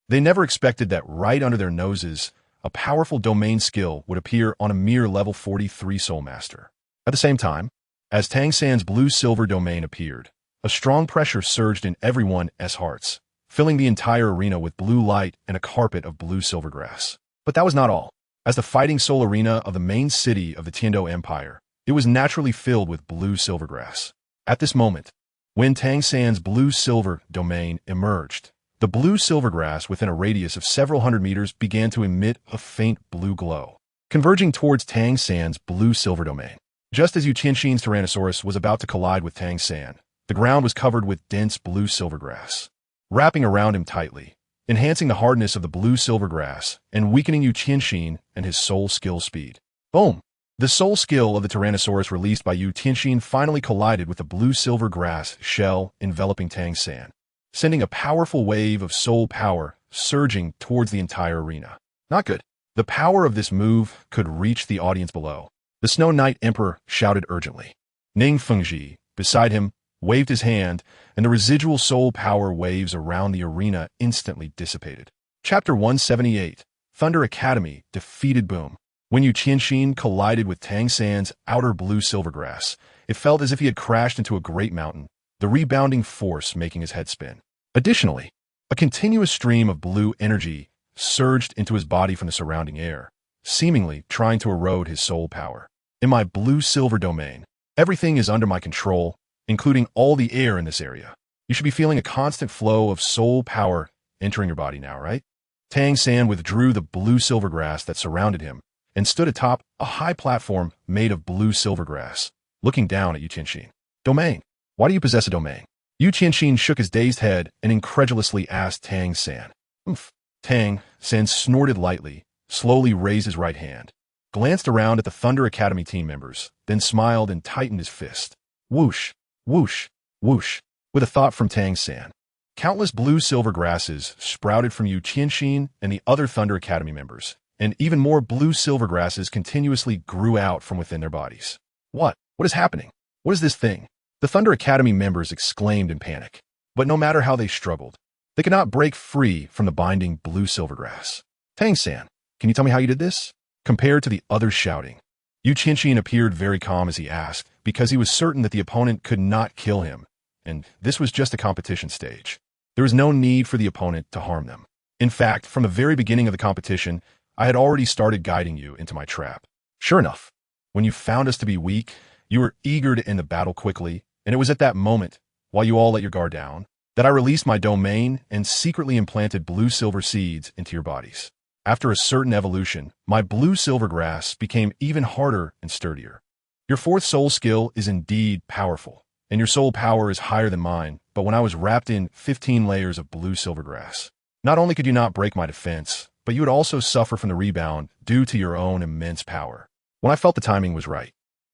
they never expected that right under their noses, a powerful domain skill would appear on a mere level 43 Soul Master. At the same time, as Tang San's blue-silver domain appeared, a strong pressure surged in everyone's hearts, filling the entire arena with blue light and a carpet of blue-silver grass. But that was not all. As the fighting soul arena of the main city of the Tiando Empire, it was naturally filled with blue-silver grass. At this moment, when Tang San's blue-silver domain emerged, the blue-silver grass within a radius of several hundred meters began to emit a faint blue glow, converging towards Tang San's blue-silver domain. Just as Yu Qianxin's Tyrannosaurus was about to collide with Tang San, the ground was covered with dense blue-silver grass, wrapping around him tightly, enhancing the hardness of the blue-silver grass and weakening Yu Qianxin and his soul skill speed. Boom! The soul skill of the Tyrannosaurus released by Yu Qianxin finally collided with the blue-silver grass shell enveloping Tang San, sending a powerful wave of soul power surging towards the entire arena. Not good. The power of this move could reach the audience below. The Snow Knight Emperor shouted urgently. Ning Fengji, beside him, waved his hand, and the residual soul power waves around the arena instantly dissipated. Chapter 178. Thunder Academy defeated Boom. When Yu Qianxin collided with Tang San's outer blue silvergrass, it felt as if he had crashed into a great mountain, the rebounding force making his head spin. Additionally, a continuous stream of blue energy surged into his body from the surrounding air, seemingly trying to erode his soul power. In my blue-silver domain, everything is under my control, including all the air in this area. You should be feeling a constant flow of soul power entering your body now, right? Tang San withdrew the blue silvergrass that surrounded him and stood atop a high platform made of blue silvergrass, looking down at Yu Qianxin. Domain. Why do you possess a domain? Yu Qianxin shook his dazed head and incredulously asked Tang San. Oomph. Tang San snorted lightly, slowly raised his right hand, glanced around at the Thunder Academy team members, then smiled and tightened his fist. Whoosh, whoosh, whoosh. With a thought from Tang San, countless blue silver grasses sprouted from Yu Qianxin and the other Thunder Academy members, and even more blue silver grasses continuously grew out from within their bodies. What? What is happening? What is this thing? The Thunder Academy members exclaimed in panic. But no matter how they struggled, they could not break free from the binding blue silvergrass. Tang San, can you tell me how you did this? Compared to the others shouting, Yu Qianxin appeared very calm as he asked, because he was certain that the opponent could not kill him, and this was just a competition stage. There was no need for the opponent to harm them. In fact, from the very beginning of the competition, I had already started guiding you into my trap. Sure enough, when you found us to be weak, you were eager to end the battle quickly, and it was at that moment, while you all let your guard down, that I released my domain and secretly implanted blue-silver seeds into your bodies. After a certain evolution, my blue-silver grass became even harder and sturdier. Your fourth soul skill is indeed powerful, and your soul power is higher than mine, but when I was wrapped in 15 layers of blue-silver grass, not only could you not break my defense, but you would also suffer from the rebound due to your own immense power. When I felt the timing was right,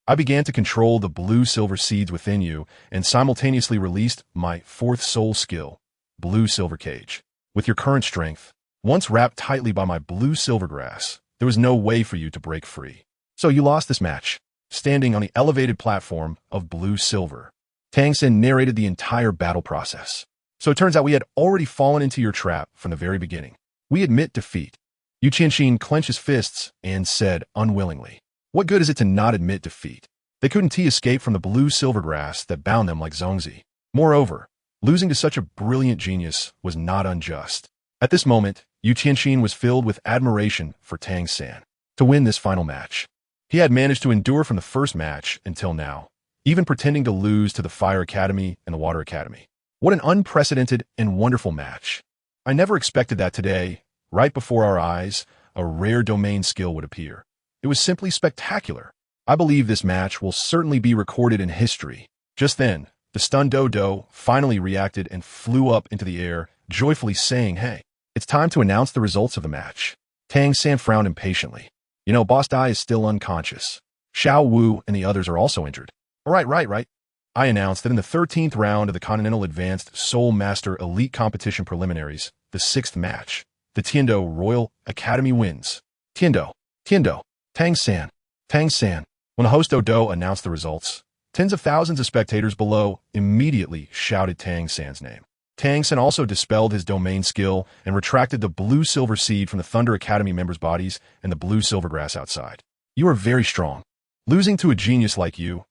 I began to control the blue-silver seeds within you and simultaneously released my fourth soul skill, blue-silver cage. With your current strength, once wrapped tightly by my blue-silver grass, there was no way for you to break free. So you lost this match, standing on the elevated platform of blue-silver. Tang San narrated the entire battle process. So it turns out we had already fallen into your trap from the very beginning. We admit defeat. Yu Qianxin clenched his fists and said unwillingly, what good is it to not admit defeat? They couldn't escape from the blue silvergrass that bound them like Zongzi. Moreover, losing to such a brilliant genius was not unjust. At this moment, Yu Qianxin was filled with admiration for Tang San. To win this final match, he had managed to endure from the first match until now, even pretending to lose to the Fire Academy and the Water Academy. What an unprecedented and wonderful match. I never expected that today, right before our eyes, a rare domain skill would appear. It was simply spectacular. I believe this match will certainly be recorded in history. Just then, the stunned Dodo finally reacted and flew up into the air, joyfully saying, hey, it's time to announce the results of the match. Tang San frowned impatiently. You know, Boss Dai is still unconscious. Xiao Wu and the others are also injured. Right. I announced that in the 13th round of the Continental Advanced Soul Master Elite Competition Preliminaries, the 6th match, the Tiando Royal Academy wins. Tiando, Tang San. When the host Dodo announced the results, tens of thousands of spectators below immediately shouted Tang San's name. Tang San also dispelled his domain skill and retracted the blue-silver seed from the Thunder Academy members' bodies and the blue-silver grass outside. You are very strong. Losing to a genius like you,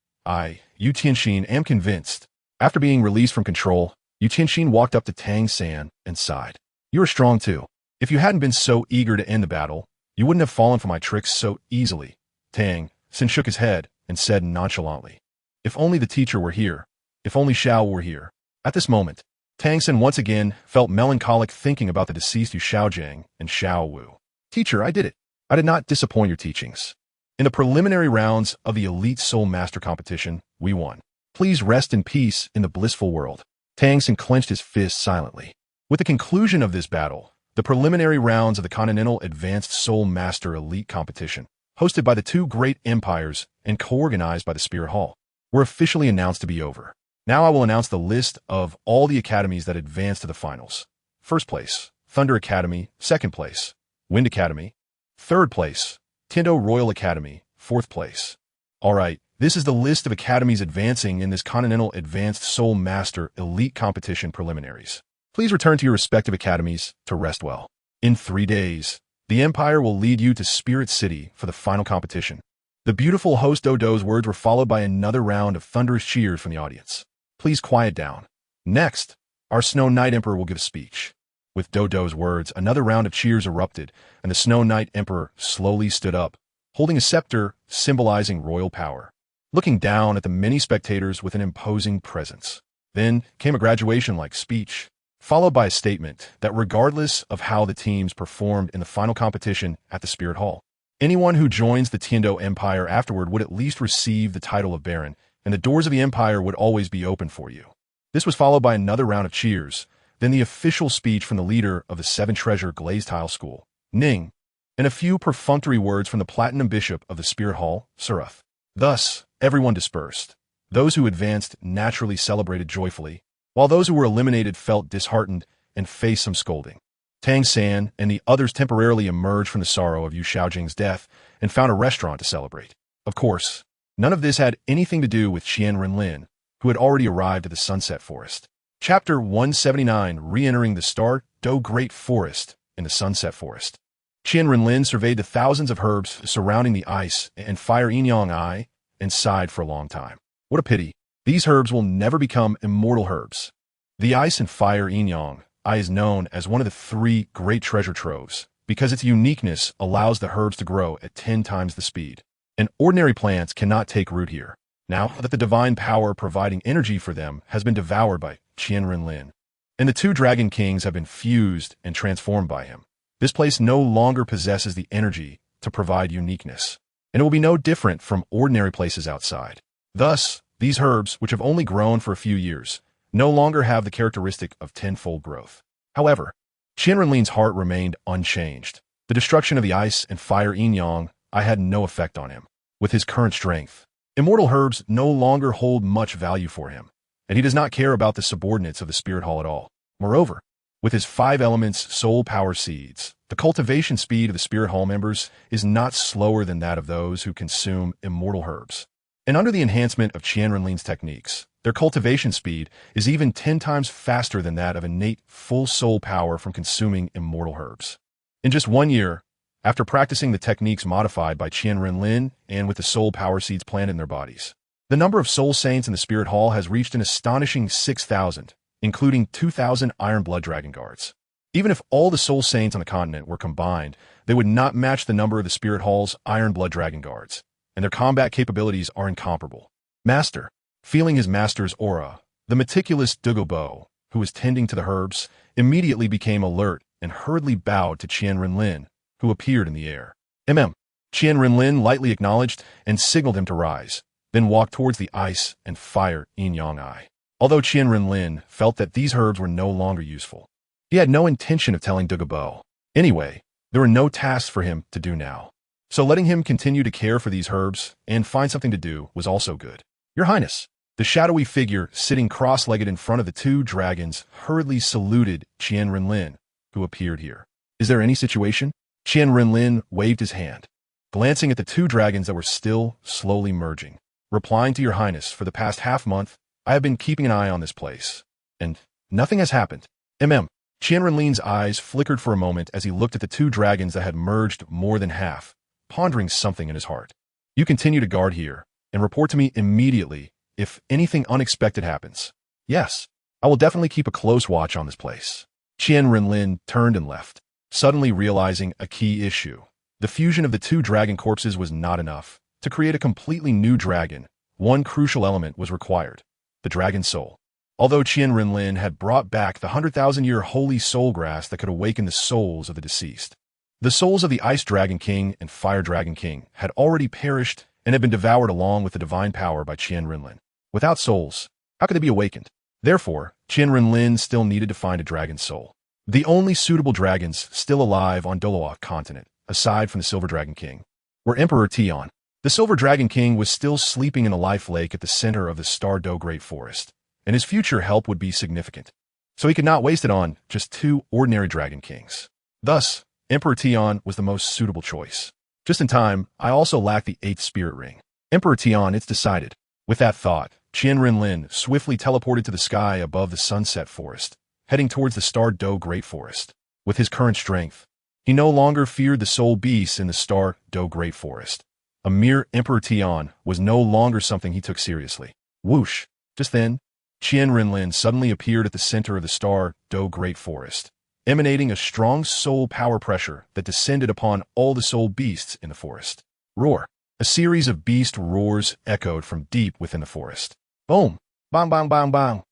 Yu Qianxin, am convinced. After being released from control, Yu Qianxin walked up to Tang San and sighed. You are strong too. If you hadn't been so eager to end the battle, you wouldn't have fallen for my tricks so easily. Tang San shook his head and said nonchalantly, if only the teacher were here. If only Xiao were here. At this moment, Tang San once again felt melancholic thinking about the deceased Yu Xiaojiang and Xiao Wu. Teacher, I did it. I did not disappoint your teachings. In the preliminary rounds of the Elite Soul Master competition, we won. Please rest in peace in the blissful world. Tang San clenched his fist silently. With the conclusion of this battle, the preliminary rounds of the Continental Advanced Soul Master Elite Competition, hosted by the two great empires and co-organized by the Spirit Hall, were officially announced to be over. Now I will announce the list of all the academies that advanced to the finals. First place, Thunder Academy. Second place, Wind Academy. Third place, Tiando Royal Academy. Fourth place. Alright, this is the list of academies advancing in this Continental Advanced Soul Master Elite Competition preliminaries. Please return to your respective academies to rest well. In 3 days, The Empire will lead you to Spirit City for the final competition. The beautiful host Dodo's words were followed by another round of thunderous cheers from the audience. Please quiet down. Next, our Snow Knight Emperor will give a speech. With Dodo's words, another round of cheers erupted, and the Snow Knight Emperor slowly stood up, holding a scepter symbolizing royal power, looking down at the many spectators with an imposing presence. Then came a graduation-like speech, followed by a statement that regardless of how the teams performed in the final competition at the Spirit Hall, anyone who joins the Tiando Empire afterward would at least receive the title of Baron, and the doors of the Empire would always be open for you. This was followed by another round of cheers, then the official speech from the leader of the Seven Treasure Glazed Tile School, Ning, and a few perfunctory words from the Platinum Bishop of the Spirit Hall, Surath. Thus, everyone dispersed. Those who advanced naturally celebrated joyfully, while those who were eliminated felt disheartened and faced some scolding. Tang San and the others temporarily emerged from the sorrow of Yu Xiaojing's death and found a restaurant to celebrate. Of course, none of this had anything to do with Qian Renlin, who had already arrived at the Sunset Forest. Chapter 179, Re-entering the Star Do Great Forest in the Sunset Forest. Qian Renlin surveyed the thousands of herbs surrounding the ice and fire Yin-Yang Eye and sighed for a long time. What a pity. These herbs will never become immortal herbs. The ice and fire Yin-Yang Eye is known as one of the 3 great treasure troves because its uniqueness allows the herbs to grow at 10 times the speed, and ordinary plants cannot take root here. Now that the divine power providing energy for them has been devoured by Qian Renlin, and the 2 dragon kings have been fused and transformed by him, this place no longer possesses the energy to provide uniqueness, and it will be no different from ordinary places outside. Thus, these herbs, which have only grown for a few years, no longer have the characteristic of tenfold growth. However, Qian Renlin's heart remained unchanged. The destruction of the ice and fire Yin-Yang Eye had no effect on him. With his current strength, immortal herbs no longer hold much value for him, and he does not care about the subordinates of the Spirit Hall at all. Moreover, with his 5 elements soul power seeds, the cultivation speed of the Spirit Hall members is not slower than that of those who consume immortal herbs. And under the enhancement of Qian Renlin's techniques, their cultivation speed is even 10 times faster than that of innate full soul power from consuming immortal herbs. In just 1 year, after practicing the techniques modified by Qian Renlin and with the soul power seeds planted in their bodies, the number of soul saints in the Spirit Hall has reached an astonishing 6,000, including 2,000 Iron Blood Dragon Guards. Even if all the soul saints on the continent were combined, they would not match the number of the Spirit Hall's Iron Blood Dragon Guards, and their combat capabilities are incomparable. Master. Feeling his master's aura, the meticulous Douluo, who was tending to the herbs, immediately became alert and hurriedly bowed to Qian Renlin, who appeared in the air. Qian Renlin lightly acknowledged and signaled him to rise, then walked towards the ice and fire Yin-Yang Eye. Although Qian Renlin felt that these herbs were no longer useful, he had no intention of telling Douluo. Anyway, there were no tasks for him to do now, so letting him continue to care for these herbs and find something to do was also good. Your Highness, the shadowy figure sitting cross-legged in front of the 2 dragons hurriedly saluted Qian Renlin, who appeared here. Is there any situation? Qian Renlin waved his hand, glancing at the 2 dragons that were still slowly merging. Replying to Your Highness, for the past half-month, I have been keeping an eye on this place, and nothing has happened. Qian Renlin's eyes flickered for a moment as he looked at the 2 dragons that had merged more than half, pondering something in his heart. You continue to guard here, and report to me immediately if anything unexpected happens. Yes, I will definitely keep a close watch on this place. Qian Renlin turned and left, suddenly realizing a key issue. The fusion of the 2 dragon corpses was not enough. To create a completely new dragon, one crucial element was required, the dragon soul. Although Qian Renlin had brought back the 100,000-year holy soul grass that could awaken the souls of the deceased, the souls of the Ice Dragon King and Fire Dragon King had already perished and had been devoured along with the divine power by Qian Renlin. Without souls, how could they be awakened? Therefore, Qian Renlin still needed to find a dragon soul. The only suitable dragons still alive on Douluo continent, aside from the Silver Dragon King, were Emperor Tian. The Silver Dragon King was still sleeping in a life lake at the center of the Star Do Great Forest, and his future help would be significant. So he could not waste it on just 2 ordinary Dragon Kings. Thus, Emperor Tian was the most suitable choice. Just in time, I also lack the 8th Spirit Ring. Emperor Tian, it's decided. With that thought, Qian Renlin swiftly teleported to the sky above the Sunset Forest, heading towards the Star Do Great Forest. With his current strength, He no longer feared the soul beasts in the Star Do Great Forest. A mere Emperor Tian was no longer something he took seriously. Whoosh! Just then, Qian Renlin suddenly appeared at the center of the Star Do Great Forest, emanating a strong soul power pressure that descended upon all the soul beasts in the forest. Roar! A series of beast roars echoed from deep within the forest. Boom! Bang, bang, bang, bang!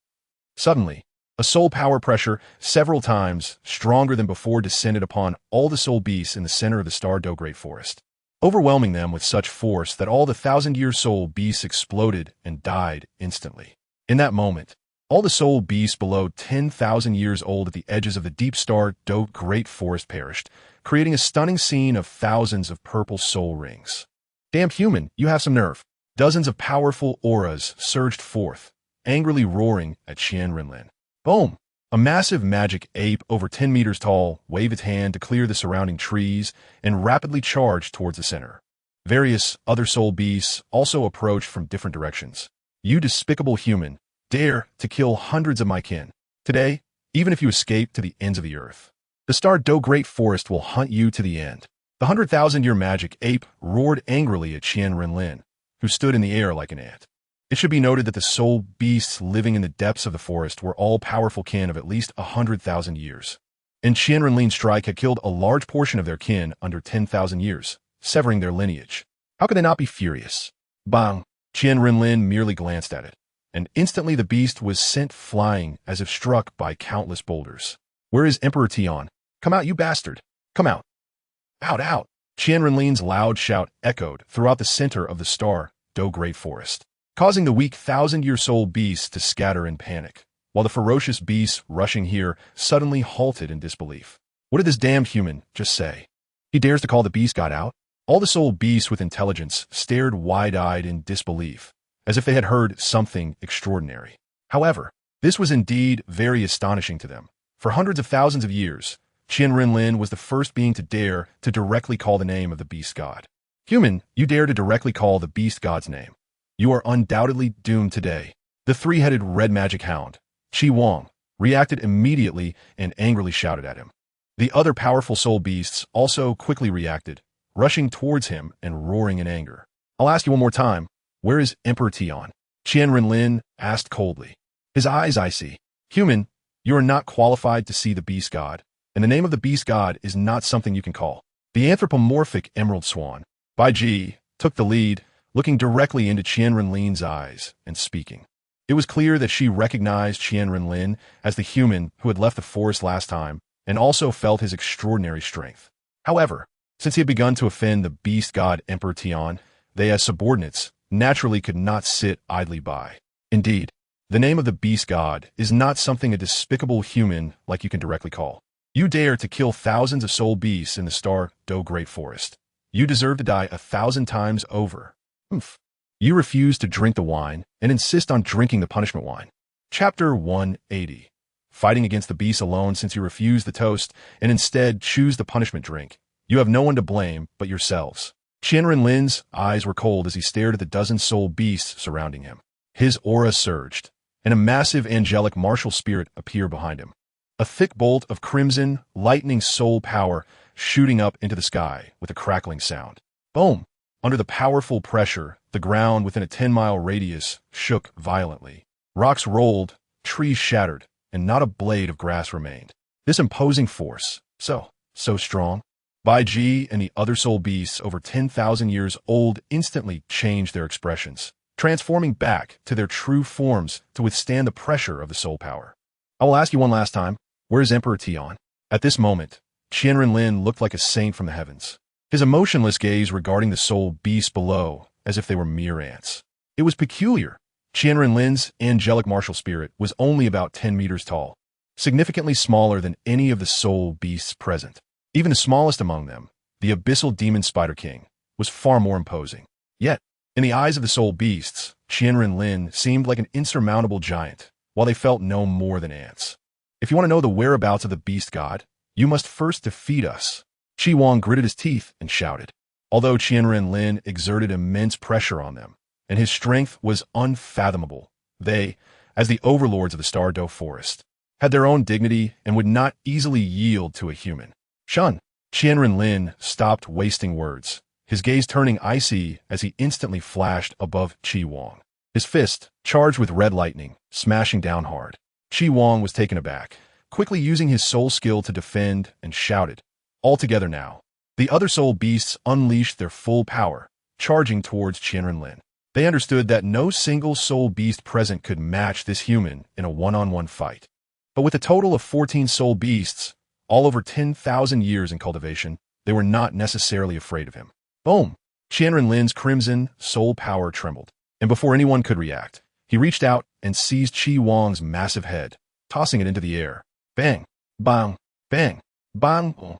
Suddenly, a soul power pressure several times stronger than before descended upon all the soul beasts in the center of the Star Do Great Forest, overwhelming them with such force that all the thousand-year soul beasts exploded and died instantly. In that moment, all the soul beasts below 10,000 years old at the edges of the deep Star Do Great Forest perished, creating a stunning scene of thousands of purple soul rings. Damn human, you have some nerve. Dozens of powerful auras surged forth, angrily roaring at Qian Renlin. Boom! A massive magic ape over 10 meters tall waved its hand to clear the surrounding trees and rapidly charged towards the center. Various other soul beasts also approached from different directions. You despicable human, dare to kill hundreds of my kin. Today, even if you escape to the ends of the earth, the Star Do Great Forest will hunt you to the end. The 100,000-year magic ape roared angrily at Qian Renlin, who stood in the air like an ant. It should be noted that the soul beasts living in the depths of the forest were all powerful kin of at least 100,000 years. And Qian Renlin's strike had killed a large portion of their kin under 10,000 years, severing their lineage. How could they not be furious? Bang! Qian Renlin merely glanced at it, and instantly the beast was sent flying as if struck by countless boulders. Where is Emperor Tian? Come out, you bastard! Come out! Out, out! Qian Renlin's loud shout echoed throughout the center of the Star Do Great Forest, causing the weak thousand-year soul beasts to scatter in panic, while the ferocious beasts rushing here suddenly halted in disbelief. What did this damned human just say? He dares to call the beast god out? All the soul beasts with intelligence stared wide-eyed in disbelief, as if they had heard something extraordinary. However, this was indeed very astonishing to them. For hundreds of thousands of years, Qian Renlin was the first being to dare to directly call the name of the beast god. Human, you dare to directly call the beast god's name. You are undoubtedly doomed today. The three-headed red magic hound, Qi Wang, reacted immediately and angrily shouted at him. The other powerful soul beasts also quickly reacted, rushing towards him and roaring in anger. I'll ask you one more time, where is Emperor Tian? Qian Renlin asked coldly, his eyes icy. Human, you are not qualified to see the beast god, and the name of the beast god is not something you can call. The anthropomorphic emerald swan, BibiDong, took the lead, looking directly into Qian Renlin's eyes and speaking. It was clear that she recognized Qian Renlin as the human who had left the forest last time and also felt his extraordinary strength. However, since he had begun to offend the beast god Emperor Tian, they as subordinates naturally could not sit idly by. Indeed, the name of the beast god is not something a despicable human like you can directly call. You dare to kill thousands of soul beasts in the Star Do Great Forest. You deserve to die 1,000 times over. You refuse to drink the wine and insist on drinking the punishment wine. Chapter 180. Fighting against the beasts alone since you refuse the toast and instead choose the punishment drink. You have no one to blame but yourselves. Qian Renlin's eyes were cold as he stared at the dozen soul beasts surrounding him. His aura surged, and a massive angelic martial spirit appeared behind him. A thick bolt of crimson, lightning soul power shooting up into the sky with a crackling sound. Boom! Under the powerful pressure, the ground within a 10-mile radius shook violently. Rocks rolled, trees shattered, and not a blade of grass remained. This imposing force, so strong. BibiDong and the other soul beasts over 10,000 years old instantly changed their expressions, transforming back to their true forms to withstand the pressure of the soul power. I will ask you one last time, where is Emperor Tian? At this moment, Qian Renlin looked like a saint from the heavens, his emotionless gaze regarding the soul beasts below as if they were mere ants. It was peculiar. Qian Renlin's angelic martial spirit was only about 10 meters tall, significantly smaller than any of the soul beasts present. Even the smallest among them, the abyssal demon Spider King, was far more imposing. Yet, in the eyes of the soul beasts, Qian Renlin seemed like an insurmountable giant, while they felt no more than ants. If you want to know the whereabouts of the beast god, you must first defeat us. Qi Wang gritted his teeth and shouted. Although Qian Renlin exerted immense pressure on them, and his strength was unfathomable, they, as the overlords of the Star Do Forest, had their own dignity and would not easily yield to a human. Shun, Qian Renlin stopped wasting words, his gaze turning icy as he instantly flashed above Qi Wang. His fist, charged with red lightning, smashing down hard. Qi Wang was taken aback, quickly using his soul skill to defend and shouted, "All together now." The other soul beasts unleashed their full power, charging towards Qian Renlin. They understood that no single soul beast present could match this human in a one-on-one fight. But with a total of 14 soul beasts, all over 10,000 years in cultivation, they were not necessarily afraid of him. Boom! Qian Renlin's crimson soul power trembled, and before anyone could react, he reached out and seized Qi Wang's massive head, tossing it into the air. Bang! Bang! Bang! Bang!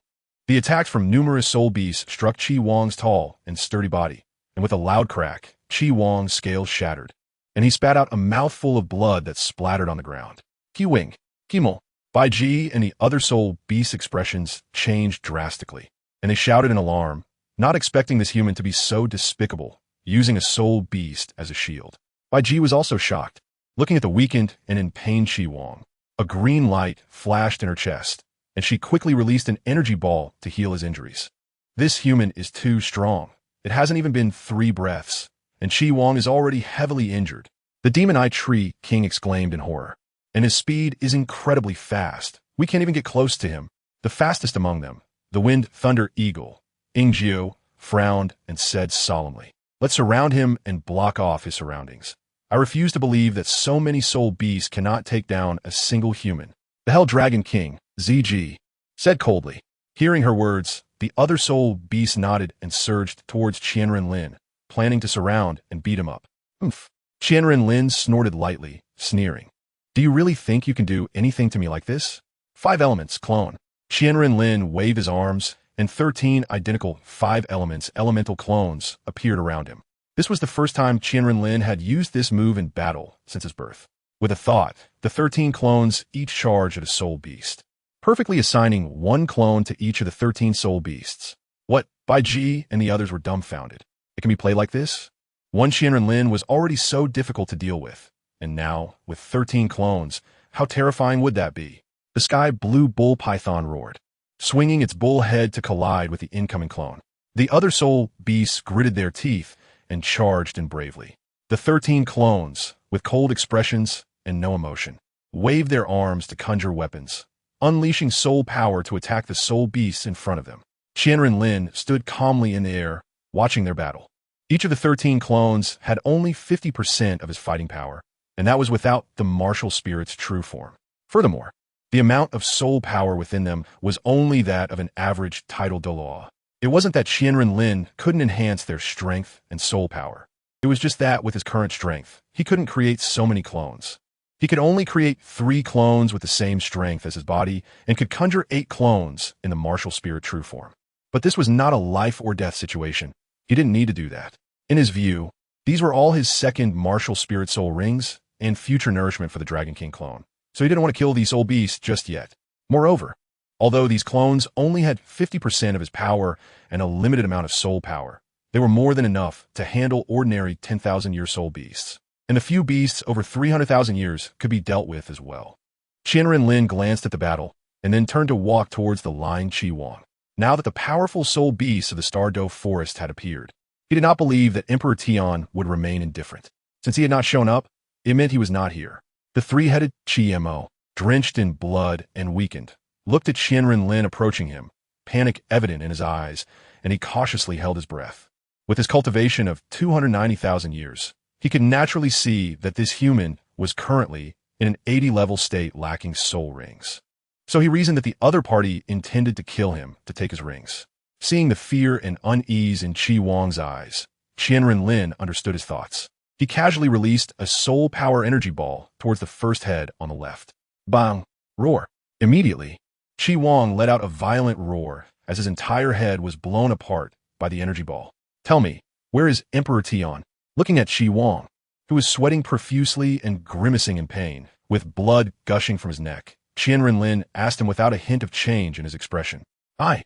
The attacks from numerous soul beasts struck Qi Wang's tall and sturdy body, and with a loud crack, Qi Wang's scales shattered, and he spat out a mouthful of blood that splattered on the ground. Qi Wing, Qimo, Bai Ji and the other soul beasts' expressions changed drastically, and they shouted in alarm, not expecting this human to be so despicable, using a soul beast as a shield. Bai Ji was also shocked, looking at the weakened and in pain Qi Wang. A green light flashed in her chest, and she quickly released an energy ball to heal his injuries. This human is too strong. It hasn't even been 3 breaths, and Qi Wang is already heavily injured. The Demon Eye Tree King exclaimed in horror. And his speed is incredibly fast. We can't even get close to him. The fastest among them, the Wind Thunder Eagle, Ingjiu, frowned and said solemnly, "Let's surround him and block off his surroundings. I refuse to believe that so many soul beasts cannot take down a single human." The Hell Dragon King, ZG, said coldly. Hearing her words, the other soul beasts nodded and surged towards Qian Renlin, planning to surround and beat him up. Oomph. Qian Renlin snorted lightly, sneering. "Do you really think you can do anything to me like this?" 5 elements, clone. Qian Renlin waved his arms, and 13 identical 5 elements elemental clones appeared around him. This was the first time Qian Renlin had used this move in battle since his birth. With a thought, the 13 clones each charged at a soul beast, perfectly assigning 1 clone to each of the 13 soul beasts. What? Bai Ji and the others were dumbfounded. It can be played like this? One Qian Renlin was already so difficult to deal with, and now, with 13 clones, how terrifying would that be? The sky blue bull python roared, swinging its bull head to collide with the incoming clone. The other soul beasts gritted their teeth and charged in bravely. The 13 clones, with cold expressions and no emotion, waved their arms to conjure weapons, unleashing soul power to attack the soul beasts in front of them. Qian Renlin stood calmly in the air, watching their battle. Each of the 13 clones had only 50% of his fighting power, and that was without the martial spirit's true form. Furthermore, the amount of soul power within them was only that of an average title Douluo. It wasn't that Qian Renlin couldn't enhance their strength and soul power. It was just that with his current strength, he couldn't create so many clones. He could only create 3 clones with the same strength as his body and could conjure 8 clones in the martial spirit true form. But this was not a life or death situation. He didn't need to do that. In his view, these were all his second martial spirit soul rings and future nourishment for the Dragon King clone. So he didn't want to kill these soul beasts just yet. Moreover, although these clones only had 50% of his power and a limited amount of soul power, they were more than enough to handle ordinary 10,000-year soul beasts. And a few beasts over 300,000 years could be dealt with as well. Qian Renlin glanced at the battle and then turned to walk towards the lying Qi Wang. Now that the powerful soul beasts of the Star Dove Forest had appeared, he did not believe that Emperor Tian would remain indifferent. Since he had not shown up, it meant he was not here. The 3-headed Qi Mo, drenched in blood and weakened, looked at Qian Renlin approaching him, panic evident in his eyes, and he cautiously held his breath. With his cultivation of 290,000 years, he could naturally see that this human was currently in an 80-level state lacking soul rings. So he reasoned that the other party intended to kill him to take his rings. Seeing the fear and unease in Qi Wang's eyes, Qian Renlin understood his thoughts. He casually released a soul power energy ball towards the first head on the left. Bang! Roar! Immediately, Qi Wang let out a violent roar as his entire head was blown apart by the energy ball. "Tell me, where is Emperor Tian?" Looking at Qi Wang, who was sweating profusely and grimacing in pain, with blood gushing from his neck, Qian Renlin asked him without a hint of change in his expression. I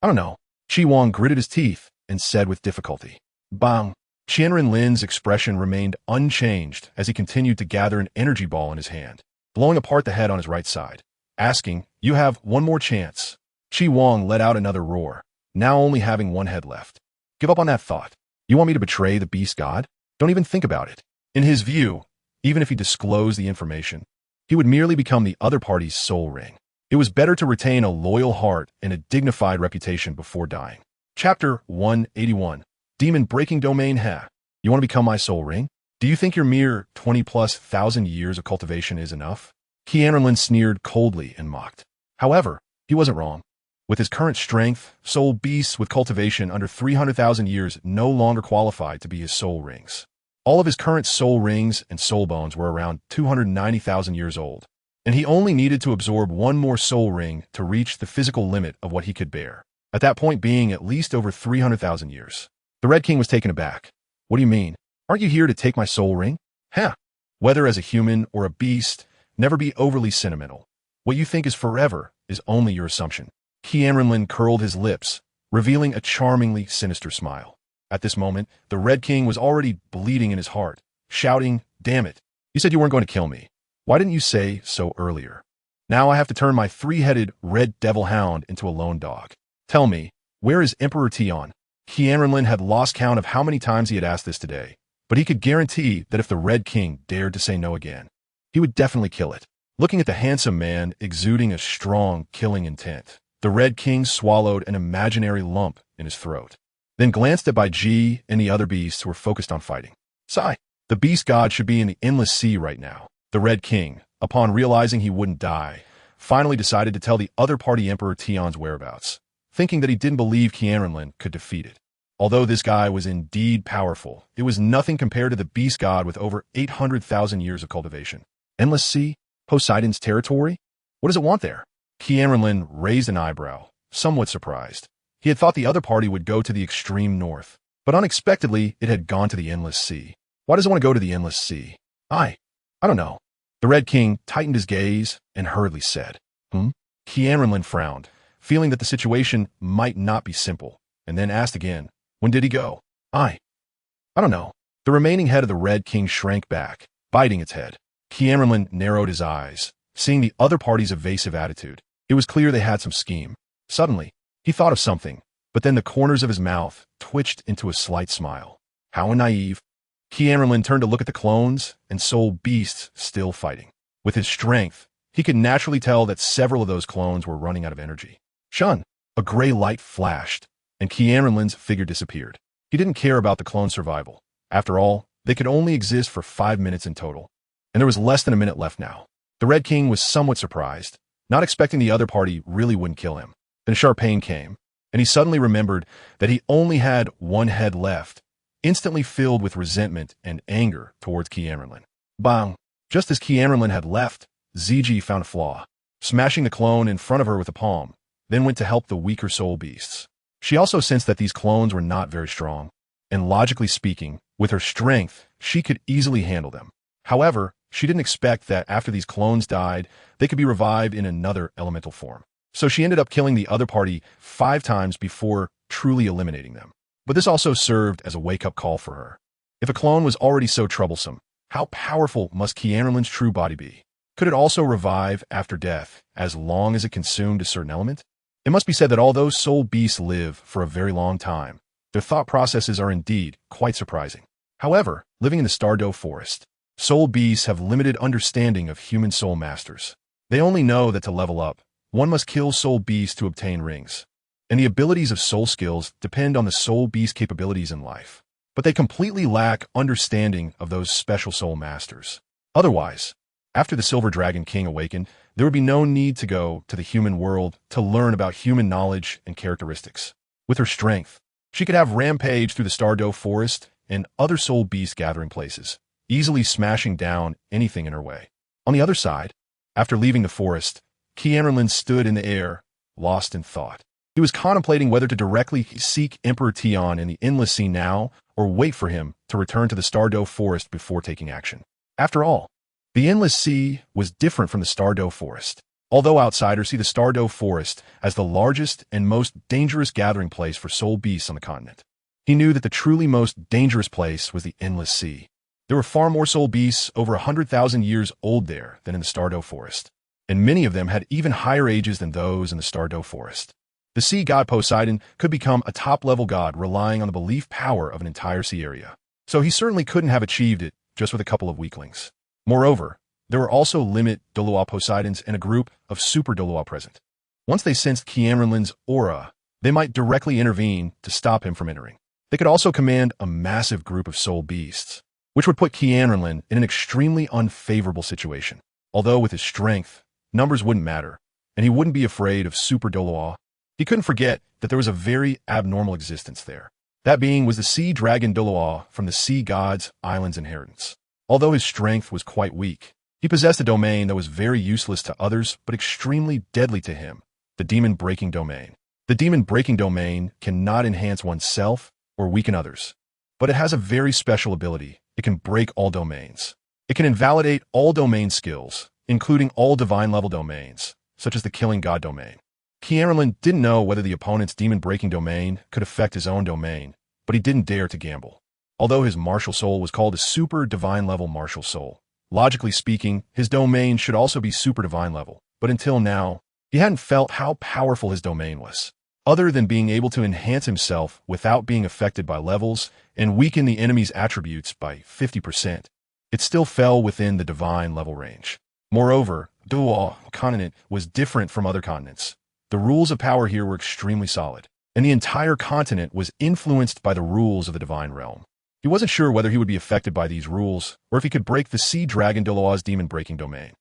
don't know." Qi Wang gritted his teeth and said with difficulty. Bang! Qian Renlin's expression remained unchanged as he continued to gather an energy ball in his hand, blowing apart the head on his right side, asking, "You have one more chance. Qi Wang let out another roar, now only having one head left. Give up on that thought. You want me to betray the beast god? Don't even think about it. In his view, even if he disclosed the information, he would merely become the other party's soul ring. It was better to retain a loyal heart and a dignified reputation before dying. Chapter 181. Demon Breaking Domain. You want to become my soul ring? Do you think your mere 20,000+ years of cultivation is enough? QianRenlin sneered coldly and mocked. However, he wasn't wrong. With his current strength, soul beasts with cultivation under 300,000 years no longer qualified to be his soul rings. All of his current soul rings and soul bones were around 290,000 years old, and he only needed to absorb one more soul ring to reach the physical limit of what he could bear, at that point being at least over 300,000 years. The Red King was taken aback. What do you mean? Aren't you here to take my soul ring? Whether as a human or a beast, never be overly sentimental. What you think is forever is only your assumption. QianRenlin curled his lips, revealing a charmingly sinister smile. At this moment, the Red King was already bleeding in his heart, shouting, "Damn it! You said you weren't going to kill me. Why didn't you say so earlier? Now I have to turn my three-headed red devil hound into a lone dog. Tell me, where is Emperor Tian?" QianRenlin had lost count of how many times he had asked this today, but he could guarantee that if the Red King dared to say no again, he would definitely kill it. Looking at the handsome man exuding a strong, killing intent, the Red King swallowed an imaginary lump in his throat, then glanced at Bai Ji and the other beasts who were focused on fighting. Sigh. The beast god should be in the endless sea right now. The Red King, upon realizing he wouldn't die, finally decided to tell the other party Emperor Tian's whereabouts, thinking that he didn't believe Qianrenlin could defeat it. Although this guy was indeed powerful, it was nothing compared to the beast god with over 800,000 years of cultivation. Endless sea? Poseidon's territory? What does it want there? QianRenlin raised an eyebrow, somewhat surprised. He had thought the other party would go to the extreme north, but unexpectedly it had gone to the endless sea. Why does it want to go to the endless sea? I don't know. The Red King tightened his gaze and hurriedly said, QianRenlin frowned, feeling that the situation might not be simple, and then asked again, when did he go? I don't know. The remaining head of the Red King shrank back, biting its head. QianRenlin narrowed his eyes, seeing the other party's evasive attitude. It was clear they had some scheme. Suddenly, he thought of something, but then the corners of his mouth twitched into a slight smile. How naive. QianRenlin turned to look at the clones and soul beasts still fighting. With his strength, he could naturally tell that several of those clones were running out of energy. Shun! A gray light flashed, and QianRenlin's figure disappeared. He didn't care about the clone's survival. After all, they could only exist for 5 minutes in total, and there was less than a minute left now. The Red King was somewhat surprised, not expecting the other party really wouldn't kill him. Then a sharp pain came, and he suddenly remembered that he only had one head left, instantly filled with resentment and anger towards QianRenlin. Bang! Just as QianRenlin had left, Ziji found a flaw, smashing the clone in front of her with a palm, then went to help the weaker soul beasts. She also sensed that these clones were not very strong, and logically speaking, with her strength, she could easily handle them. However, she didn't expect that after these clones died, they could be revived in another elemental form. So she ended up killing the other party 5 times before truly eliminating them. But this also served as a wake-up call for her. If a clone was already so troublesome, how powerful must QianRenlin's true body be? Could it also revive after death, as long as it consumed a certain element? It must be said that although soul beasts live for a very long time, their thought processes are indeed quite surprising. However, living in the Douluo forest, soul beasts have limited understanding of human soul masters. They only know that to level up, one must kill soul beasts to obtain rings, and the abilities of soul skills depend on the soul beast capabilities in life. But they completely lack understanding of those special soul masters. Otherwise, after the Silver Dragon King awakened, there would be no need to go to the human world to learn about human knowledge and characteristics. With her strength, she could have rampage through the Douluo forest and other soul beast gathering places, easily smashing down anything in her way. On the other side, after leaving the forest, QianRenlin stood in the air, lost in thought. He was contemplating whether to directly seek Emperor Tian in the endless sea now, or wait for him to return to the Douluo forest before taking action. After all, the endless sea was different from the Douluo forest. Although outsiders see the Douluo forest as the largest and most dangerous gathering place for soul beasts on the continent, he knew that the truly most dangerous place was the endless sea. There were far more soul beasts over 100,000 years old there than in the Douluo forest, and many of them had even higher ages than those in the Douluo forest. The sea god Poseidon could become a top-level god relying on the belief power of an entire sea area. So he certainly couldn't have achieved it just with a couple of weaklings. Moreover, there were also limit Douluo Poseidons and a group of super Douluo present. Once they sensed QianRenlin's aura, they might directly intervene to stop him from entering. They could also command a massive group of soul beasts, which would put QianRenlin in an extremely unfavorable situation. Although with his strength, numbers wouldn't matter, and he wouldn't be afraid of super Douluo. He couldn't forget that there was a very abnormal existence there. That being was the sea dragon Douluo from the sea god's island's inheritance. Although his strength was quite weak, he possessed a domain that was very useless to others but extremely deadly to him, the demon-breaking domain. The demon-breaking domain cannot enhance oneself or weaken others, but it has a very special ability. It can break all domains. It can invalidate all domain skills, including all divine-level domains, such as the killing god domain. QianRenlin didn't know whether the opponent's demon-breaking domain could affect his own domain, but he didn't dare to gamble. Although his martial soul was called a super divine-level martial soul, logically speaking, his domain should also be super divine-level, but until now, he hadn't felt how powerful his domain was. Other than being able to enhance himself without being affected by levels and weaken the enemy's attributes by 50%, it still fell within the divine level range. Moreover, Douluo continent was different from other continents. The rules of power here were extremely solid, and the entire continent was influenced by the rules of the divine realm. He wasn't sure whether he would be affected by these rules, or if he could break the sea dragon Douluo's demon-breaking domain.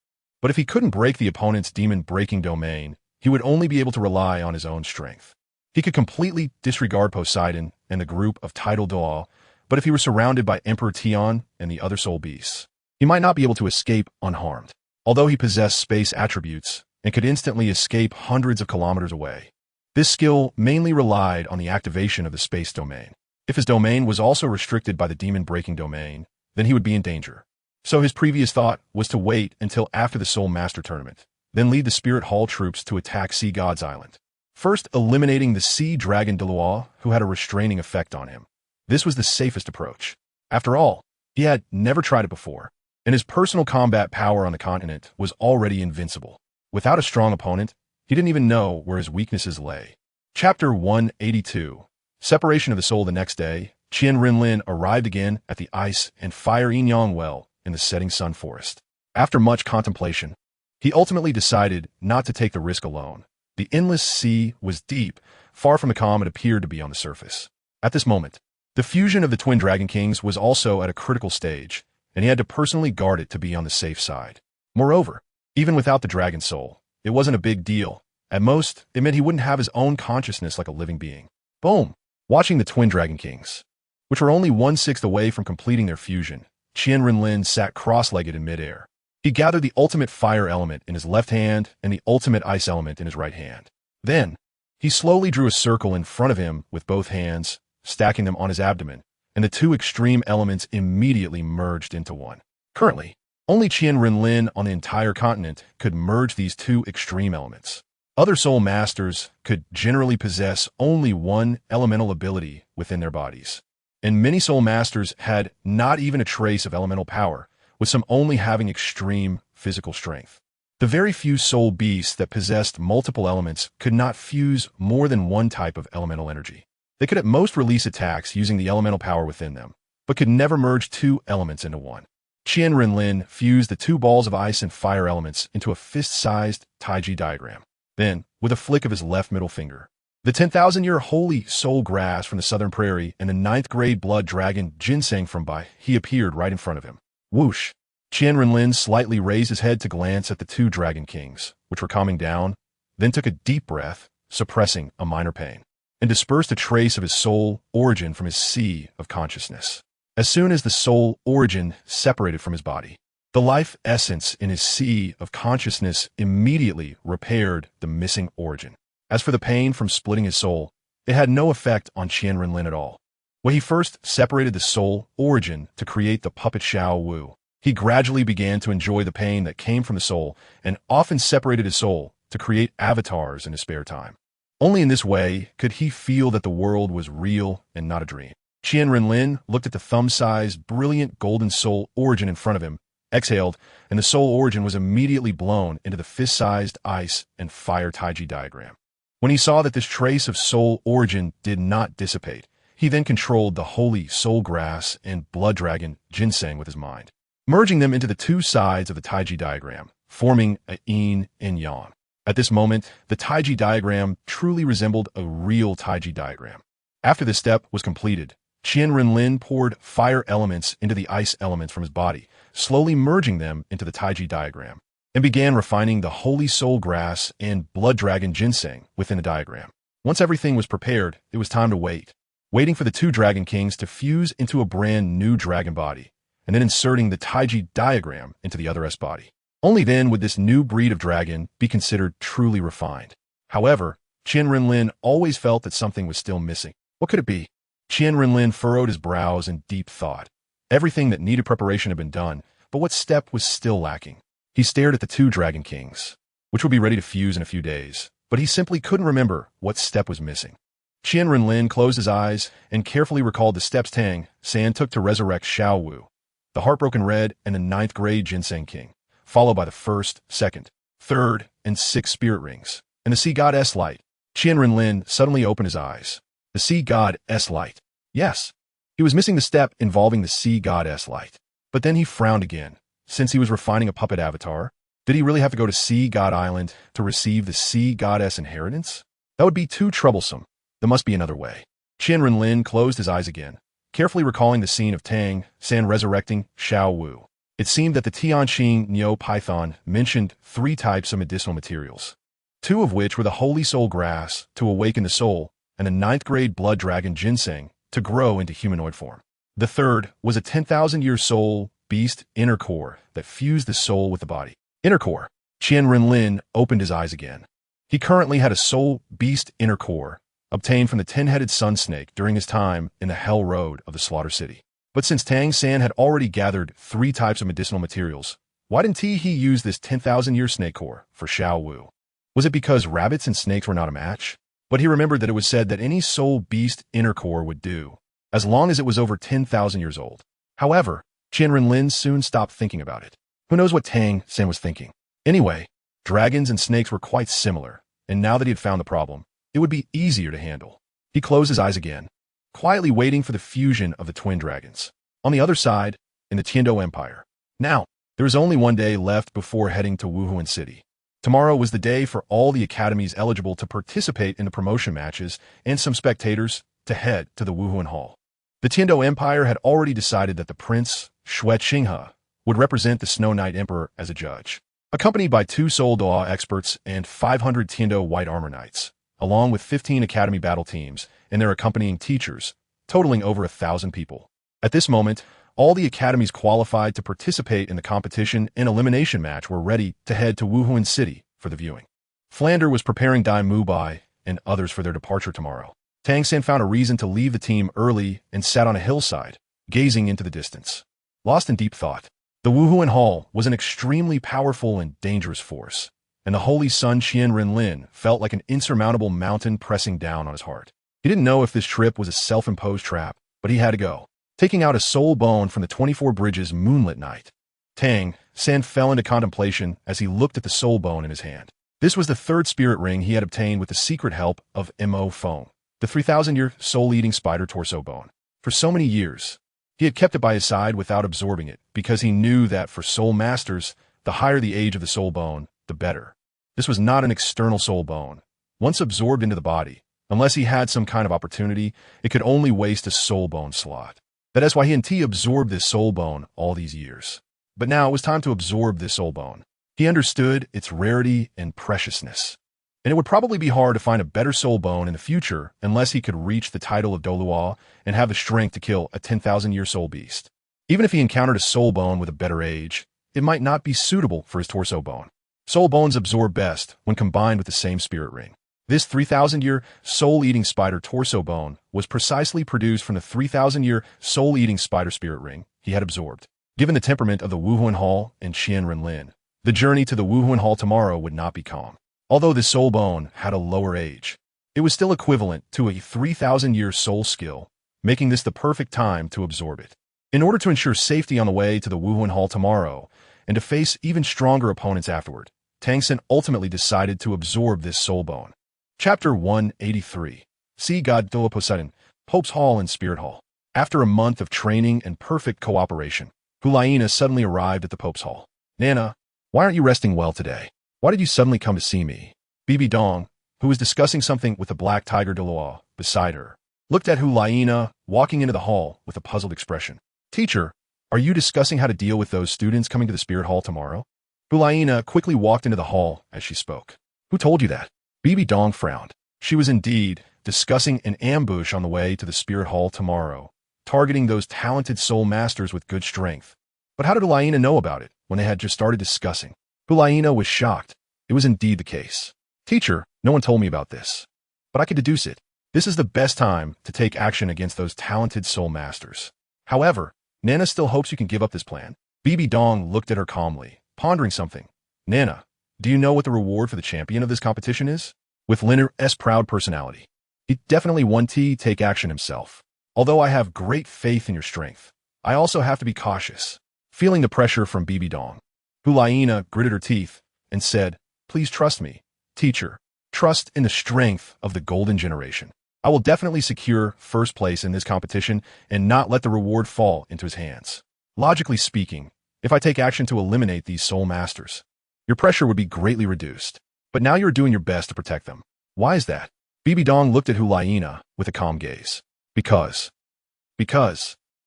But if he couldn't break the opponent's demon-breaking domain, he would only be able to rely on his own strength. He could completely disregard Poseidon and the group of tidal Douluo, but if he were surrounded by Emperor Tian and the other soul beasts, he might not be able to escape unharmed. Although he possessed space attributes and could instantly escape hundreds of kilometers away, this skill mainly relied on the activation of the space domain. If his domain was also restricted by the demon-breaking domain, then he would be in danger. So his previous thought was to wait until after the Soul Master Tournament, then lead the Spirit Hall troops to attack Sea God's Island, first eliminating the Sea Dragon Douluo, who had a restraining effect on him. This was the safest approach. After all, he had never tried it before, and his personal combat power on the continent was already invincible. Without a strong opponent, he didn't even know where his weaknesses lay. Chapter 182. Separation of the Soul. The next day, Qian Renlin arrived again at the Ice and Fire Yin-Yang Well in the Setting Sun Forest. After much contemplation, he ultimately decided not to take the risk alone. The endless sea was deep, far from the calm it appeared to be on the surface. At this moment, the fusion of the Twin Dragon Kings was also at a critical stage, and he had to personally guard it to be on the safe side. Moreover, even without the Dragon Soul, it wasn't a big deal. At most, it meant he wouldn't have his own consciousness like a living being. Boom! Watching the Twin Dragon Kings, which were only 1/6 away from completing their fusion, Qian Renlin sat cross-legged in midair. He gathered the ultimate fire element in his left hand and the ultimate ice element in his right hand. Then, he slowly drew a circle in front of him with both hands, stacking them on his abdomen, and the two extreme elements immediately merged into one. Currently, only Qian Renlin on the entire continent could merge these two extreme elements. Other soul masters could generally possess only one elemental ability within their bodies, and many soul masters had not even a trace of elemental power, with some only having extreme physical strength. The very few soul beasts that possessed multiple elements could not fuse more than one type of elemental energy. They could at most release attacks using the elemental power within them, but could never merge two elements into one. Qian Renlin fused the two balls of ice and fire elements into a fist-sized Taiji diagram. Then, with a flick of his left middle finger, the 10,000-year holy soul grass from the southern prairie and the 9th-grade blood dragon ginseng from Bai, he appeared right in front of him. Whoosh! Qian Renlin slightly raised his head to glance at the two dragon kings, which were calming down, then took a deep breath, suppressing a minor pain, and dispersed a trace of his soul origin from his sea of consciousness. As soon as the soul origin separated from his body, the life essence in his sea of consciousness immediately repaired the missing origin. As for the pain from splitting his soul, it had no effect on Qian Renlin at all. When he first separated the soul origin to create the puppet Xiao Wu, he gradually began to enjoy the pain that came from the soul and often separated his soul to create avatars in his spare time. Only in this way could he feel that the world was real and not a dream. Qian Renlin looked at the thumb-sized, brilliant golden soul origin in front of him, exhaled, and the soul origin was immediately blown into the fist-sized ice and fire Taiji diagram. When he saw that this trace of soul origin did not dissipate, he then controlled the holy soul grass and blood dragon ginseng with his mind, merging them into the two sides of the Taiji diagram, forming a yin and yang. At this moment, the Taiji diagram truly resembled a real Taiji diagram. After this step was completed, Qian Renlin poured fire elements into the ice elements from his body, slowly merging them into the Taiji diagram, and began refining the holy soul grass and blood dragon ginseng within the diagram. Once everything was prepared, it was time to waiting for the two dragon kings to fuse into a brand new dragon body, and then inserting the Taiji diagram into the other S body. Only then would this new breed of dragon be considered truly refined. However, Qian Renlin always felt that something was still missing. What could it be? Qian Renlin furrowed his brows in deep thought. Everything that needed preparation had been done, but what step was still lacking? He stared at the two dragon kings, which would be ready to fuse in a few days, but he simply couldn't remember what step was missing. Qian Renlin closed his eyes and carefully recalled the steps Tang San took to resurrect Xiao Wu, the Heartbroken Red and the 9th grade Ginseng King, followed by the 1st, 2nd, 3rd, and 6th spirit rings, and the Sea Goddess Light. Qian Renlin suddenly opened his eyes. The Sea Goddess Light. Yes, he was missing the step involving the Sea Goddess Light. But then he frowned again. Since he was refining a puppet avatar, did he really have to go to Sea God Island to receive the Sea Goddess inheritance? That would be too troublesome. There must be another way. Qian Renlin closed his eyes again, carefully recalling the scene of Tang San resurrecting Xiao Wu. It seemed that the Tianqing Neo Python mentioned 3 types of medicinal materials, 2 of which were the Holy Soul Grass to awaken the soul and the 9th grade Blood Dragon Ginseng to grow into humanoid form. The 3rd was a 10,000-year soul beast inner core that fused the soul with the body. Inner core. Qian Renlin opened his eyes again. He currently had a soul beast inner core obtained from the 10-headed sun snake during his time in the Hell Road of the Slaughter City. But since Tang San had already gathered 3 types of medicinal materials, why didn't he use this 10,000-year snake core for Xiao Wu? Was it because rabbits and snakes were not a match? But he remembered that it was said that any soul beast inner core would do, as long as it was over 10,000 years old. However, Qian Renlin soon stopped thinking about it. Who knows what Tang San was thinking? Anyway, dragons and snakes were quite similar, and now that he had found the problem, it would be easier to handle. He closed his eyes again, quietly waiting for the fusion of the twin dragons. On the other side, in the Tiando Empire. Now, there is only one day left before heading to Wuhuan City. Tomorrow was the day for all the academies eligible to participate in the promotion matches and some spectators to head to the Wuhuan Hall. The Tiando Empire had already decided that the Prince, Shui Qinghe, would represent the Snow Knight Emperor as a judge, accompanied by 2 Soul Daw experts and 500 Tiando White Armor Knights, along with 15 Academy battle teams and their accompanying teachers, totaling over 1,000 people. At this moment, all the academies qualified to participate in the competition and elimination match were ready to head to Wuhuan City for the viewing. Flander was preparing Dai Mubai and others for their departure tomorrow. Tang San found a reason to leave the team early and sat on a hillside, gazing into the distance. Lost in deep thought, the Wuhuan Hall was an extremely powerful and dangerous force, and the Holy Sun Qian Renlin felt like an insurmountable mountain pressing down on his heart. He didn't know if this trip was a self-imposed trap, but he had to go. Taking out a soul bone from the 24 Bridges moonlit night, Tang San fell into contemplation as he looked at the soul bone in his hand. This was the 3rd spirit ring he had obtained with the secret help of Mo Feng, the 3,000-year soul-eating spider torso bone. For so many years, he had kept it by his side without absorbing it because he knew that for soul masters, the higher the age of the soul bone, the better. This was not an external soul bone. Once absorbed into the body, unless he had some kind of opportunity, it could only waste a soul bone slot. That is why he and T absorbed this soul bone all these years. But now it was time to absorb this soul bone. He understood its rarity and preciousness. And it would probably be hard to find a better soul bone in the future unless he could reach the title of Douluo and have the strength to kill a 10,000-year soul beast. Even if he encountered a soul bone with a better age, it might not be suitable for his torso bone. Soul bones absorb best when combined with the same spirit ring. This 3,000-year soul-eating spider torso bone was precisely produced from the 3,000-year soul-eating spider spirit ring he had absorbed. Given the temperament of the Wuhuan Hall and Qian Renlin, the journey to the Wuhuan Hall tomorrow would not be calm. Although this soul bone had a lower age, it was still equivalent to a 3,000-year soul skill, making this the perfect time to absorb it. In order to ensure safety on the way to the Wuhuan Hall tomorrow, and to face even stronger opponents afterward, Tang San ultimately decided to absorb this soul bone. Chapter 183. Sea God Douluo Poseidon, Pope's Hall and Spirit Hall. After a month of training and perfect cooperation, Hulaina suddenly arrived at the Pope's Hall. Nana, why aren't you resting well today? Why did you suddenly come to see me? Bibi Dong, who was discussing something with the black tiger Douluo beside her, looked at Hulaina walking into the hall with a puzzled expression. Teacher, are you discussing how to deal with those students coming to the Spirit Hall tomorrow? Hulaina quickly walked into the hall as she spoke. Who told you that? Bibi Dong frowned. She was indeed discussing an ambush on the way to the Spirit Hall tomorrow, targeting those talented soul masters with good strength. But how did Hulaina know about it when they had just started discussing? Hulaina was shocked. It was indeed the case. Teacher, no one told me about this. But I could deduce it. This is the best time to take action against those talented soul masters. However, Nana still hopes you can give up this plan. Bibi Dong looked at her calmly, pondering something. Nana, do you know what the reward for the champion of this competition is? With LinR's proud personality, he definitely won to take action himself. Although I have great faith in your strength, I also have to be cautious. Feeling the pressure from Bibi Dong, Hulaina gritted her teeth and said, Please trust me, teacher. Trust in the strength of the golden generation. I will definitely secure first place in this competition and not let the reward fall into his hands. Logically speaking, if I take action to eliminate these soul masters, your pressure would be greatly reduced. But now you're doing your best to protect them. Why is that? Bibi Dong looked at Hulaina with a calm gaze. Because.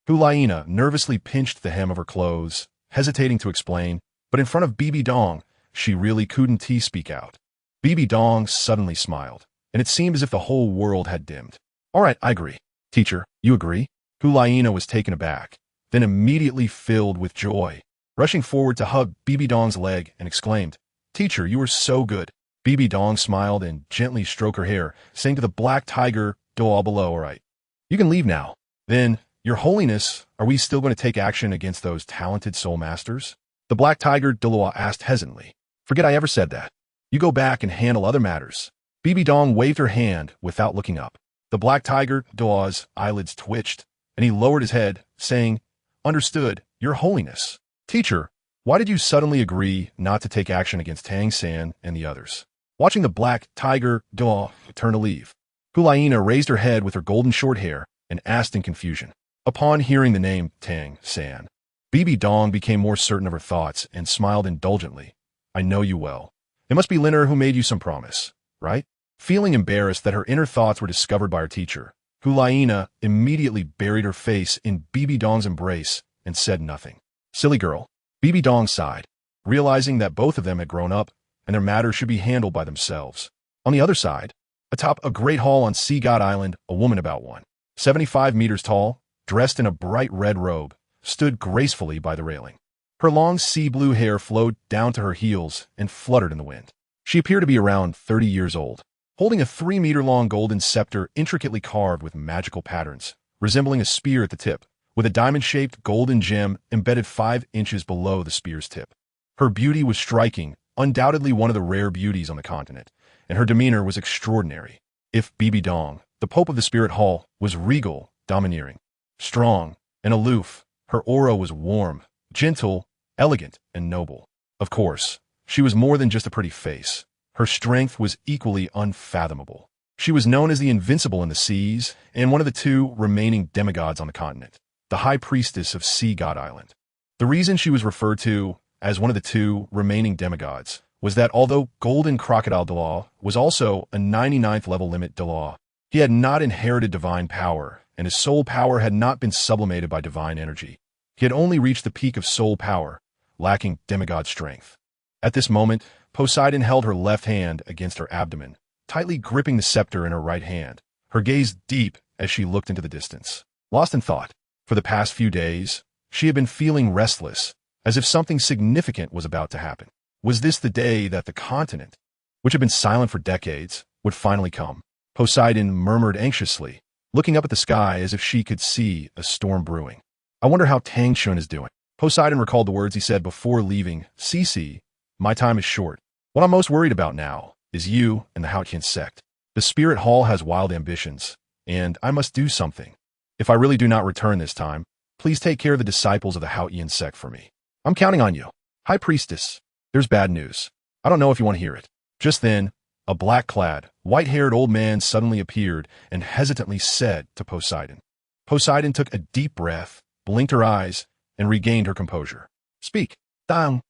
Hulaina nervously pinched the hem of her clothes, hesitating to explain, but in front of Bibi Dong, she really couldn't speak out. Bibi Dong suddenly smiled, and it seemed as if the whole world had dimmed. All right, I agree. Teacher, you agree? Hulaina was taken aback, then immediately filled with joy, rushing forward to hug Bibi Dong's leg and exclaimed, Teacher, you are so good. Bibi Dong smiled and gently stroked her hair, saying to the black tiger, Douluo below, all right. You can leave now. Then, Your Holiness, are we still going to take action against those talented soul masters? The black tiger Douluo asked hesitantly. Forget I ever said that. You go back and handle other matters. Bibi Dong waved her hand without looking up. The black tiger Douluo's eyelids twitched, and he lowered his head, saying, Understood, Your Holiness. Teacher, why did you suddenly agree not to take action against Tang San and the others? Watching the black tiger Douluo turn to leave, Hulaina raised her head with her golden short hair and asked in confusion. Upon hearing the name Tang San, Bibi Dong became more certain of her thoughts and smiled indulgently. I know you well. It must be LinR who made you some promise, right? Feeling embarrassed that her inner thoughts were discovered by her teacher, Hulaina immediately buried her face in Bibi Dong's embrace and said nothing. Silly girl. Bibi Dong sighed, realizing that both of them had grown up and their matters should be handled by themselves. On the other side, atop a great hall on Sea God Island, a woman about 175 meters tall, dressed in a bright red robe, stood gracefully by the railing. Her long sea blue hair flowed down to her heels and fluttered in the wind. She appeared to be around 30 years old, holding a 3-meter-long golden scepter intricately carved with magical patterns, resembling a spear at the tip, with a diamond-shaped golden gem embedded 5 inches below the spear's tip. Her beauty was striking, undoubtedly one of the rare beauties on the continent, and her demeanor was extraordinary. If Bibi Dong, the Pope of the Spirit Hall, was regal, domineering, strong, and aloof, her aura was warm, gentle, elegant, and noble. Of course, she was more than just a pretty face. Her strength was equally unfathomable. She was known as the Invincible in the Seas and one of the 2 remaining demigods on the continent, the High Priestess of Sea God Island. The reason she was referred to as one of the 2 remaining demigods was that although Golden Crocodile Douluo was also a 99th level limit Douluo, he had not inherited divine power, and his soul power had not been sublimated by divine energy. He had only reached the peak of soul power, lacking demigod strength. At this moment, Poseidon held her left hand against her abdomen, tightly gripping the scepter in her right hand, her gaze deep as she looked into the distance. Lost in thought, for the past few days, she had been feeling restless, as if something significant was about to happen. Was this the day that the continent, which had been silent for decades, would finally come? Poseidon murmured anxiously, looking up at the sky as if she could see a storm brewing. I wonder how Tang San is doing. Poseidon recalled the words he said before leaving. Cece, my time is short. What I'm most worried about now is you and the Haotian sect. The Spirit Hall has wild ambitions, and I must do something. If I really do not return this time, please take care of the disciples of the Haotian sect for me. I'm counting on you. High Priestess, there's bad news. I don't know if you want to hear it. Just then, a black-clad, white-haired old man suddenly appeared and hesitantly said to Poseidon. Poseidon took a deep breath, blinked her eyes, and regained her composure. Speak, Dong.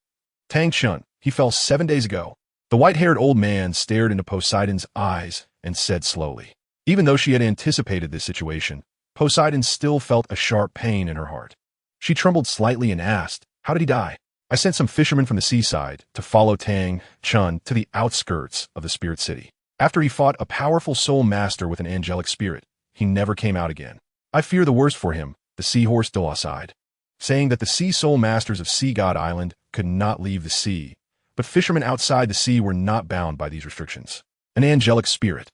Tang San, he fell 7 days ago. The white-haired old man stared into Poseidon's eyes and said slowly. Even though she had anticipated this situation, Poseidon still felt a sharp pain in her heart. She trembled slightly and asked, "How did he die?" "I sent some fishermen from the seaside to follow Tang San to the outskirts of the spirit city. After he fought a powerful soul master with an angelic spirit, he never came out again. I fear the worst for him," the seahorse Douluo sighed, saying that the sea soul masters of Sea God Island could not leave the sea, but fishermen outside the sea were not bound by these restrictions. An angelic spirit.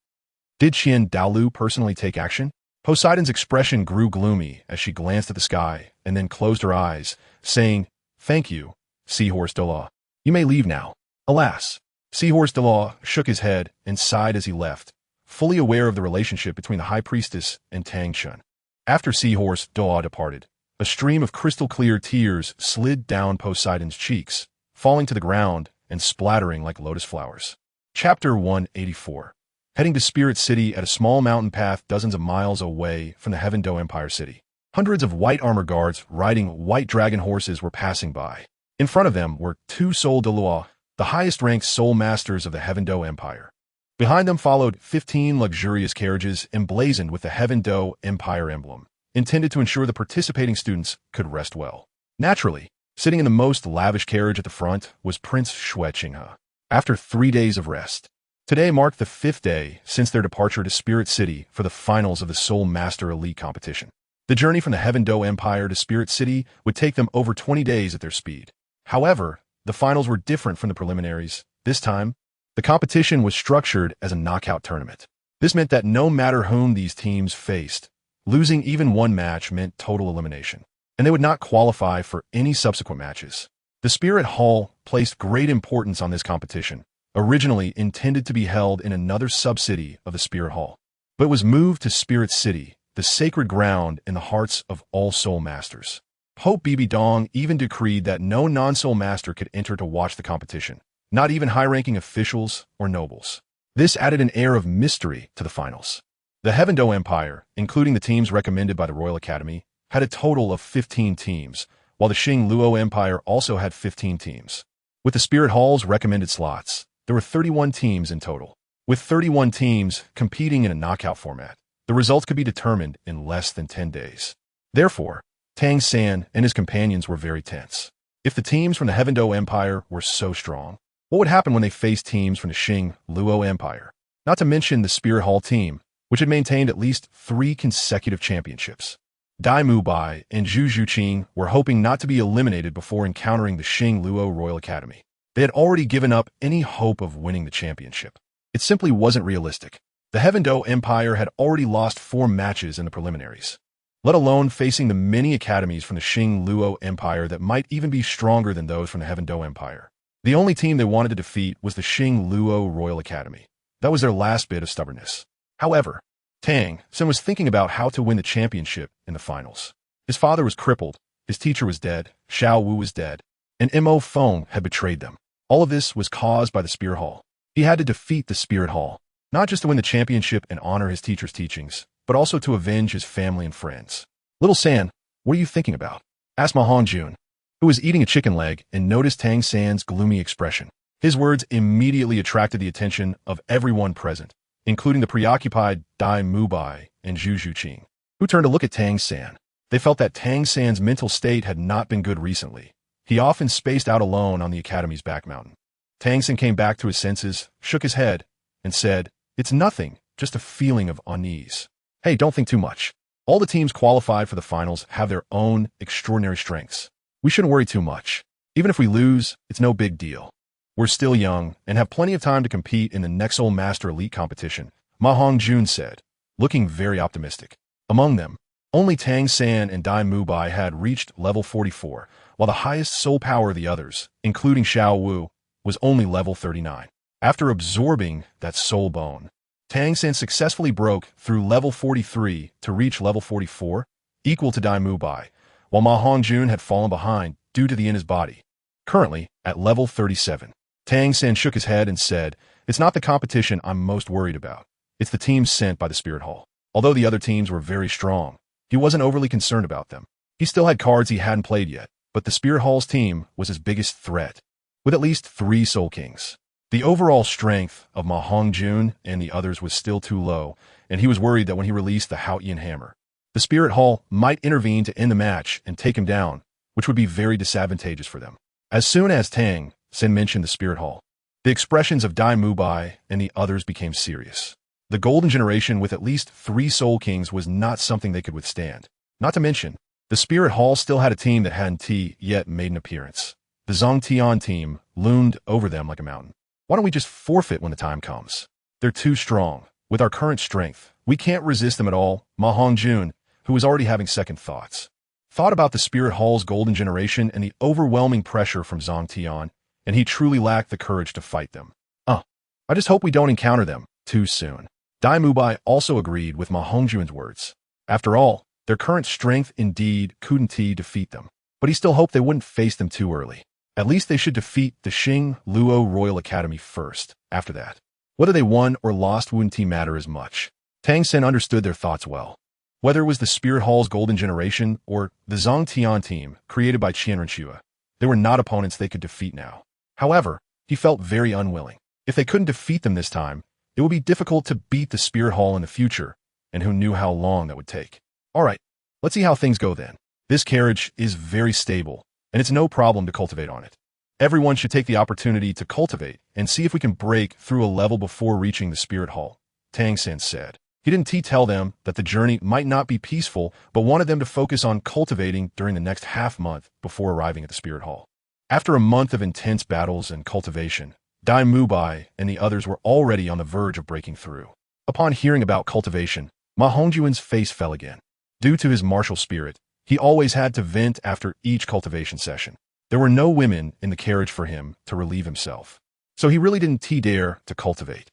Did Dalu personally take action? Poseidon's expression grew gloomy as she glanced at the sky and then closed her eyes, saying, "Thank you, Seahorse Douluo. You may leave now." Alas, Seahorse Douluo shook his head and sighed as he left, fully aware of the relationship between the High Priestess and Tang San. After Seahorse Douluo departed, a stream of crystal-clear tears slid down Poseidon's cheeks, falling to the ground and splattering like lotus flowers. Chapter 184. Heading to Spirit City at a small mountain path dozens of miles away from the Do Empire City. Hundreds of white armor guards riding white dragon horses were passing by. In front of them were 2 Soul Douluo, the highest-ranked soul masters of the Do Empire. Behind them followed 15 luxurious carriages emblazoned with the Do Empire emblem, intended to ensure the participating students could rest well. Naturally, sitting in the most lavish carriage at the front was Prince Shueqinghe. After 3 days of rest, today marked the 5th day since their departure to Spirit City for the finals of the Soul Master Elite competition. The journey from the Do Empire to Spirit City would take them over 20 days at their speed. However, the finals were different from the preliminaries. This time, the competition was structured as a knockout tournament. This meant that no matter whom these teams faced, losing even one match meant total elimination, and they would not qualify for any subsequent matches. The Spirit Hall placed great importance on this competition, originally intended to be held in another sub-city of the Spirit Hall, but was moved to Spirit City, the sacred ground in the hearts of all soul masters. Pope Bibi Dong even decreed that no non-soul master could enter to watch the competition, not even high-ranking officials or nobles. This added an air of mystery to the finals. The Do Empire, including the teams recommended by the Royal Academy, had a total of 15 teams, while the Luo Empire also had 15 teams. With the Spirit Hall's recommended slots, there were 31 teams in total. With 31 teams competing in a knockout format, the results could be determined in less than 10 days. Therefore, Tang San and his companions were very tense. If the teams from the Do Empire were so strong, what would happen when they faced teams from the Luo Empire? Not to mention the Spirit Hall team, which had maintained at least 3 consecutive championships. Dai Mubai and Zhu Zhuqing were hoping not to be eliminated before encountering the Luo Royal Academy. They had already given up any hope of winning the championship. It simply wasn't realistic. The Do Empire had already lost 4 matches in the preliminaries, let alone facing the many academies from the Luo Empire that might even be stronger than those from the Do Empire. The only team they wanted to defeat was the Luo Royal Academy. That was their last bit of stubbornness. However, Tang San was thinking about how to win the championship in the finals. His father was crippled, his teacher was dead, Xiao Wu was dead, and Mo Feng had betrayed them. All of this was caused by the Spirit Hall. He had to defeat the Spirit Hall, not just to win the championship and honor his teacher's teachings, but also to avenge his family and friends. "Little San, what are you thinking about?" asked Ma Hongjun, who was eating a chicken leg and noticed Tang San's gloomy expression. His words immediately attracted the attention of everyone present, including the preoccupied Dai Mubai and Zhu Zhuqing, who turned to look at Tang San. They felt that Tang San's mental state had not been good recently. He often spaced out alone on the academy's back mountain. Tang San came back to his senses, shook his head, and said, "It's nothing, just a feeling of unease. Hey, don't think too much. All the teams qualified for the finals have their own extraordinary strengths. We shouldn't worry too much. Even if we lose, it's no big deal. We're still young and have plenty of time to compete in the next Soul Master Elite competition," Ma Hongjun said, looking very optimistic. Among them, only Tang San and Dai Mubai had reached level 44, while the highest soul power of the others, including Xiao Wu, was only level 39. After absorbing that soul bone, Tang San successfully broke through level 43 to reach level 44, equal to Dai Mubai, while Ma Hongjun had fallen behind due to the in his body. Currently, at level 37, Tang San shook his head and said, It's not the competition I'm most worried about. It's the teams sent by the Spirit Hall. Although the other teams were very strong, he wasn't overly concerned about them. He still had cards he hadn't played yet, but the Spirit Hall's team was his biggest threat, with at least 3 Soul Kings. The overall strength of Ma Hongjun and the others was still too low, and he was worried that when he released the Haotian Hammer, the Spirit Hall might intervene to end the match and take him down, which would be very disadvantageous for them. As soon as Tang San mentioned the Spirit Hall, the expressions of Dai Mubai and the others became serious. The Golden Generation with at least 3 Soul Kings was not something they could withstand. Not to mention, the Spirit Hall still had a team that hadn't yet made an appearance. The Zhongtian team loomed over them like a mountain. Why don't we just forfeit when the time comes? They're too strong. With our current strength, we can't resist them at all. Ma Hongjun, who was already having second thoughts, thought about the Spirit Hall's Golden Generation and the overwhelming pressure from Zhongtian, and he truly lacked the courage to fight them. I just hope we don't encounter them too soon. Dai Mubai also agreed with Ma Hongjun's words. After all, their current strength indeed couldn't defeat them, but he still hoped they wouldn't face them too early. At least they should defeat the Xing Luo Royal Academy first. After that, whether they won or lost wouldn't matter as much. Tang San understood their thoughts well. Whether it was the Spirit Hall's Golden Generation or the Zhongtian team created by Qian Renlin, they were not opponents they could defeat now. However, he felt very unwilling. If they couldn't defeat them this time, it would be difficult to beat the Spirit Hall in the future, and who knew how long that would take. Alright, let's see how things go then. This carriage is very stable, and it's no problem to cultivate on it. Everyone should take the opportunity to cultivate and see if we can break through a level before reaching the Spirit Hall, Tang San said. He didn't tell them that the journey might not be peaceful, but wanted them to focus on cultivating during the next half-month before arriving at the Spirit Hall. After a month of intense battles and cultivation, Dai Mubai and the others were already on the verge of breaking through. Upon hearing about cultivation, Ma Hongjun's face fell again. Due to his martial spirit, he always had to vent after each cultivation session. There were no women in the carriage for him to relieve himself. So he really didn't dare to cultivate.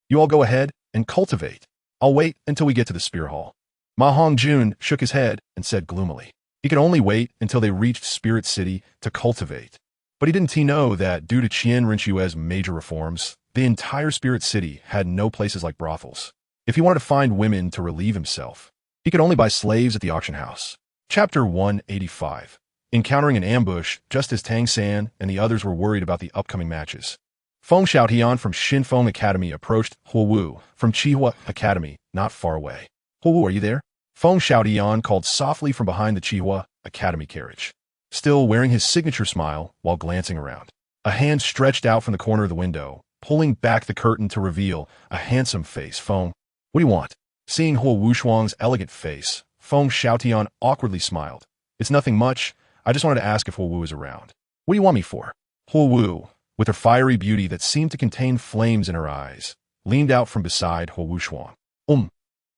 You all go ahead and cultivate. I'll wait until we get to the Spirit Hall. Ma Hongjun shook his head and said gloomily. He could only wait until they reached Spirit City to cultivate. But he didn't know that due to Qian Renlin's major reforms, the entire Spirit City had no places like brothels. If he wanted to find women to relieve himself, he could only buy slaves at the auction house. Chapter 185. Encountering an ambush just as Tang San and the others were worried about the upcoming matches. Feng Xiaotian from Xinfeng Academy approached Huo Wu from Qihua Academy, not far away. Huo Wu, are you there? Feng Xiaotian called softly from behind the Qihua Academy carriage, still wearing his signature smile while glancing around. A hand stretched out from the corner of the window, pulling back the curtain to reveal a handsome face. Feng, what do you want? Seeing Huo Wushuang's elegant face, Feng Xiaotian awkwardly smiled. It's nothing much. I just wanted to ask if Huo Wu is around. What do you want me for? Huo Wu, with her fiery beauty that seemed to contain flames in her eyes, leaned out from beside Huo Wushuang.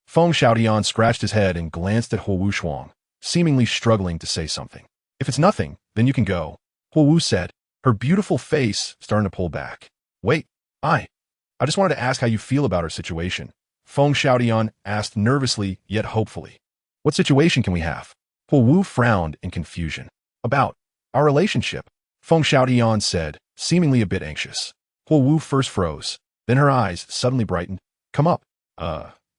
Feng Xiaotian scratched his head and glanced at Huo Wushuang, seemingly struggling to say something. If it's nothing, then you can go, Huo Wu said, her beautiful face starting to pull back. Wait, I just wanted to ask how you feel about our situation, Feng Xiaotian asked nervously yet hopefully. What situation can we have? Huo Wu frowned in confusion. About our relationship, Feng Xiaotian said, seemingly a bit anxious. Huo Wu first froze, then her eyes suddenly brightened. Come up.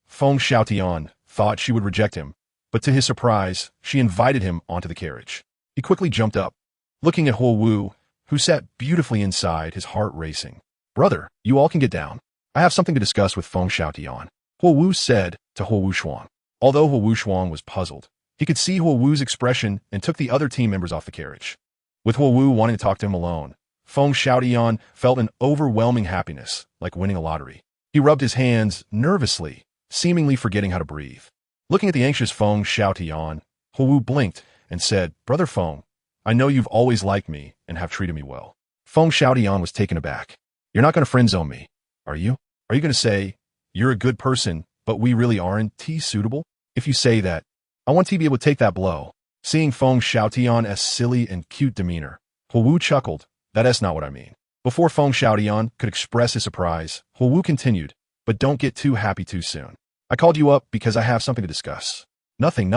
Feng Xiaotian thought she would reject him, but to his surprise, she invited him onto the carriage. He quickly jumped up, looking at Huo Wu, who sat beautifully inside, his heart racing. Brother, you all can get down. I have something to discuss with Feng Xiaotian, Huo Wu said to Huo Wushuang. Although Huo Wushuang was puzzled, he could see Huo Wu's expression and took the other team members off the carriage. With Huo Wu wanting to talk to him alone, Feng Xiaotian felt an overwhelming happiness, like winning a lottery. He rubbed his hands nervously, seemingly forgetting how to breathe. Looking at the anxious Feng Xiaotian, Huo Wu blinked and said, Brother Feng, I know you've always liked me and have treated me well. Feng Xiaotian was taken aback. You're not going to friend-zone me, are you? Are you going to say, you're a good person, but we really aren't suitable? If you say that, I want to be able to take that blow. Seeing Feng Xiaotian's silly and cute demeanor, Huo Wu chuckled. That's not what I mean. Before Feng Xiaotian could express his surprise, Huo Wu continued, but don't get too happy too soon. I called you up because I have something to discuss. Nothing.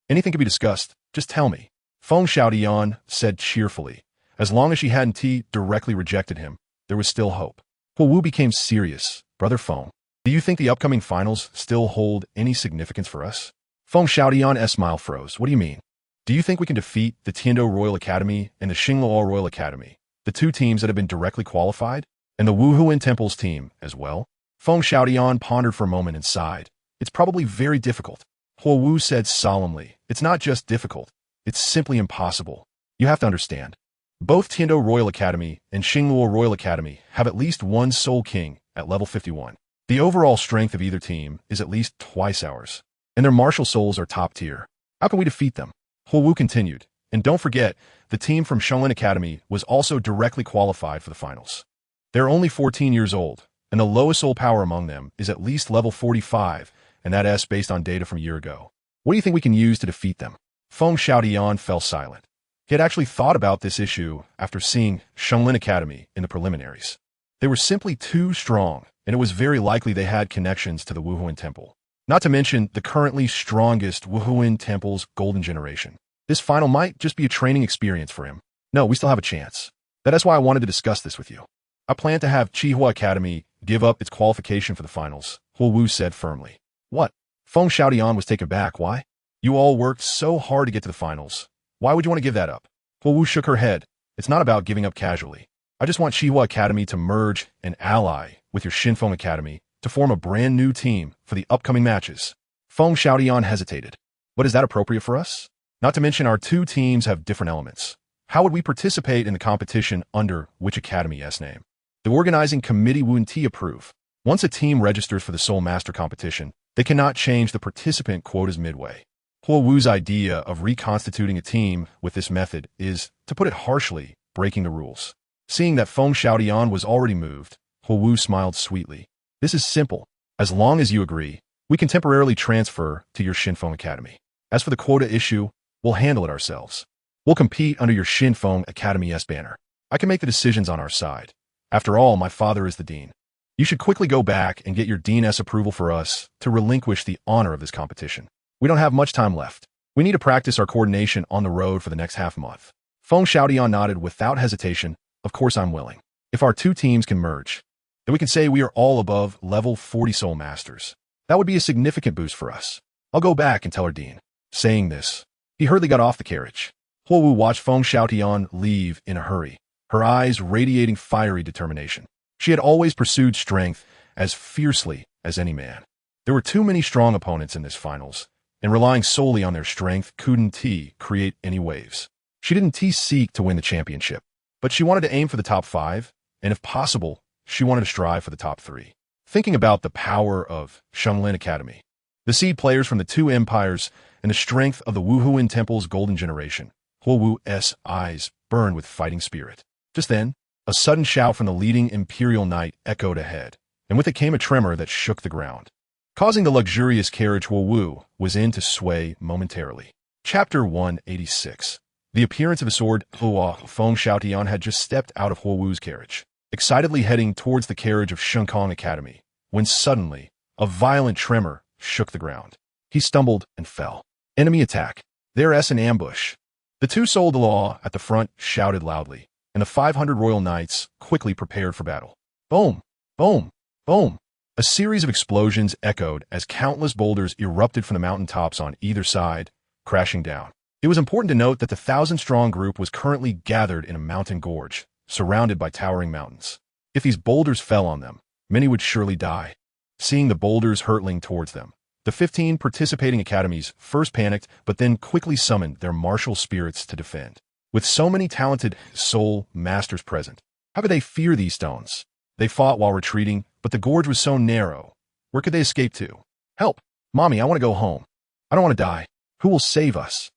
Anything can be discussed. Just tell me. Feng Xiaotian said cheerfully. As long as she hadn't directly rejected him, there was still hope. Wu became serious. Brother Feng, do you think the upcoming finals still hold any significance for us? Feng Xiaotian's smile froze. What do you mean? Do you think we can defeat the Tiando Royal Academy and the Xingluo Royal Academy, the two teams that have been directly qualified, and the Wuhuan Temple's team as well? Feng Xiaotian pondered for a moment and sighed. It's probably very difficult. Wu said solemnly. It's not just difficult. It's simply impossible. You have to understand. Both Tiando Royal Academy and Xingluo Royal Academy have at least one Soul King at level 51. The overall strength of either team is at least twice ours, and their martial souls are top tier. How can we defeat them? Wu continued. And don't forget, the team from Renlin Academy was also directly qualified for the finals. They're only 14 years old, and the lowest soul power among them is at least level 45, and that's based on data from a year ago. What do you think we can use to defeat them? Feng Xiaotian fell silent. He had actually thought about this issue after seeing Renlin Academy in the preliminaries. They were simply too strong, and it was very likely they had connections to the Wuhuan Temple. Not to mention the currently strongest Wuhuan Temple's golden generation. This final might just be a training experience for him. No, we still have a chance. That's why I wanted to discuss this with you. I plan to have Qihua Academy give up its qualification for the finals, Wu said firmly. What? Feng Xiaotian was taken aback. Why? You all worked so hard to get to the finals. Why would you want to give that up? Wu shook her head. It's not about giving up casually. I just want Qihua Academy to merge and ally with your Xinfeng Academy to form a brand new team for the upcoming matches. Feng Xiaotian hesitated. But is that appropriate for us? Not to mention our two teams have different elements. How would we participate in the competition under which academy's name? The organizing committee wouldn't approve. Once a team registers for the Soul Master competition, they cannot change the participant quotas midway. Wu's idea of reconstituting a team with this method is, to put it harshly, breaking the rules. Seeing that Feng Xiaotian was already moved, Wu smiled sweetly. This is simple. As long as you agree, we can temporarily transfer to your Xinfeng Academy. As for the quota issue, we'll handle it ourselves. We'll compete under your Xinfeng Academy's banner. I can make the decisions on our side. After all, my father is the dean. You should quickly go back and get your dean's approval for us to relinquish the honor of this competition. We don't have much time left. We need to practice our coordination on the road for the next half month. Feng Xiaotian nodded without hesitation. Of course I'm willing. If our two teams can merge, then we can say we are all above level 40 Soul Masters. That would be a significant boost for us. I'll go back and tell our dean. Saying this, he hurriedly got off the carriage. Wu watched Feng Xiaotian leave in a hurry, her eyes radiating fiery determination. She had always pursued strength as fiercely as any man. There were too many strong opponents in this finals, and relying solely on their strength couldn't create any waves. She didn't seek to win the championship, but she wanted to aim for the top 5, and if possible, she wanted to strive for the top 3. Thinking about the power of Renlin Academy, the seed players from the two empires, and the strength of the Wuhuan Temple's golden generation, Wu's eyes burned with fighting spirit. Just then, a sudden shout from the leading imperial knight echoed ahead, and with it came a tremor that shook the ground, causing the luxurious carriage Wu was in to sway momentarily. Chapter 186. The appearance of a sword. Feng Xiaotian had just stepped out of Wu's carriage, excitedly heading towards the carriage of Xinfeng Academy, when suddenly, a violent tremor shook the ground. He stumbled and fell. Enemy attack. There's an ambush. The two Douluo at the front shouted loudly, and the 500 royal knights quickly prepared for battle. Boom! Boom! Boom! A series of explosions echoed as countless boulders erupted from the mountaintops on either side, crashing down. It was important to note that the 1,000-strong group was currently gathered in a mountain gorge, surrounded by towering mountains. If these boulders fell on them, many would surely die. Seeing the boulders hurtling towards them, the 15 participating academies first panicked but then quickly summoned their martial spirits to defend. With so many talented soul masters present, how could they fear these stones? They fought while retreating, but the gorge was so narrow. Where could they escape to? Help! Mommy, I want to go home. I don't want to die. Who will save us?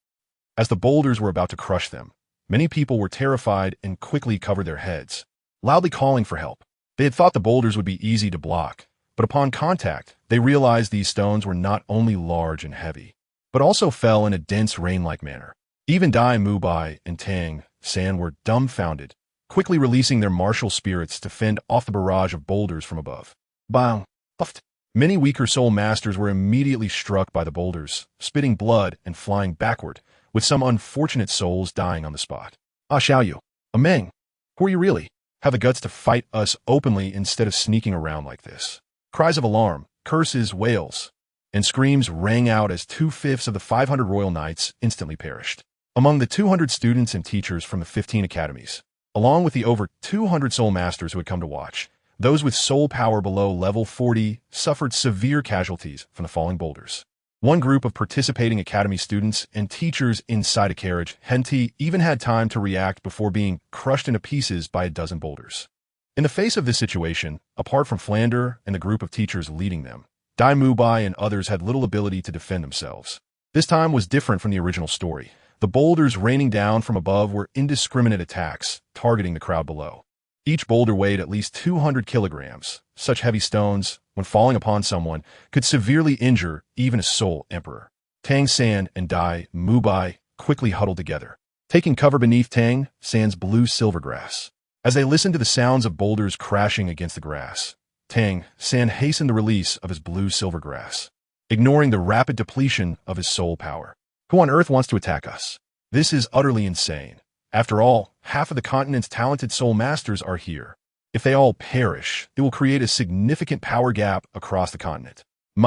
As the boulders were about to crush them, many people were terrified and quickly covered their heads, loudly calling for help. They had thought the boulders would be easy to block, but upon contact, they realized these stones were not only large and heavy, but also fell in a dense rain-like manner. Even Dai Mubai and Tang San were dumbfounded, quickly releasing their martial spirits to fend off the barrage of boulders from above. Bang! Puffed! Many weaker soul masters were immediately struck by the boulders, spitting blood and flying backward, with some unfortunate souls dying on the spot. Ah Xiaoyu, Meng, who are you really? have the guts to fight us openly instead of sneaking around like this. Cries of alarm, curses, wails, and screams rang out as 2/5 of the 500 royal knights instantly perished. Among the 200 students and teachers from the 15 academies, along with the over 200 soul masters who had come to watch, those with soul power below level 40 suffered severe casualties from the falling boulders. One group of participating academy students and teachers inside a carriage, Henti, even had time to react before being crushed into pieces by a dozen boulders. In the face of this situation, apart from Flander and the group of teachers leading them, Dai Mubai and others had little ability to defend themselves. This time was different from the original story. The boulders raining down from above were indiscriminate attacks, targeting the crowd below. Each boulder weighed at least 200 kilograms. Such heavy stones, when falling upon someone, could severely injure even a soul emperor. Tang San and Dai Mubai quickly huddled together, taking cover beneath Tang San's blue silver grass. As they listened to the sounds of boulders crashing against the grass, Tang San hastened the release of his blue silver grass, ignoring the rapid depletion of his soul power. Who on earth wants to attack us? This is utterly insane. After all, half of the continent's talented soul masters are here. If they all perish, it will create a significant power gap across the continent. We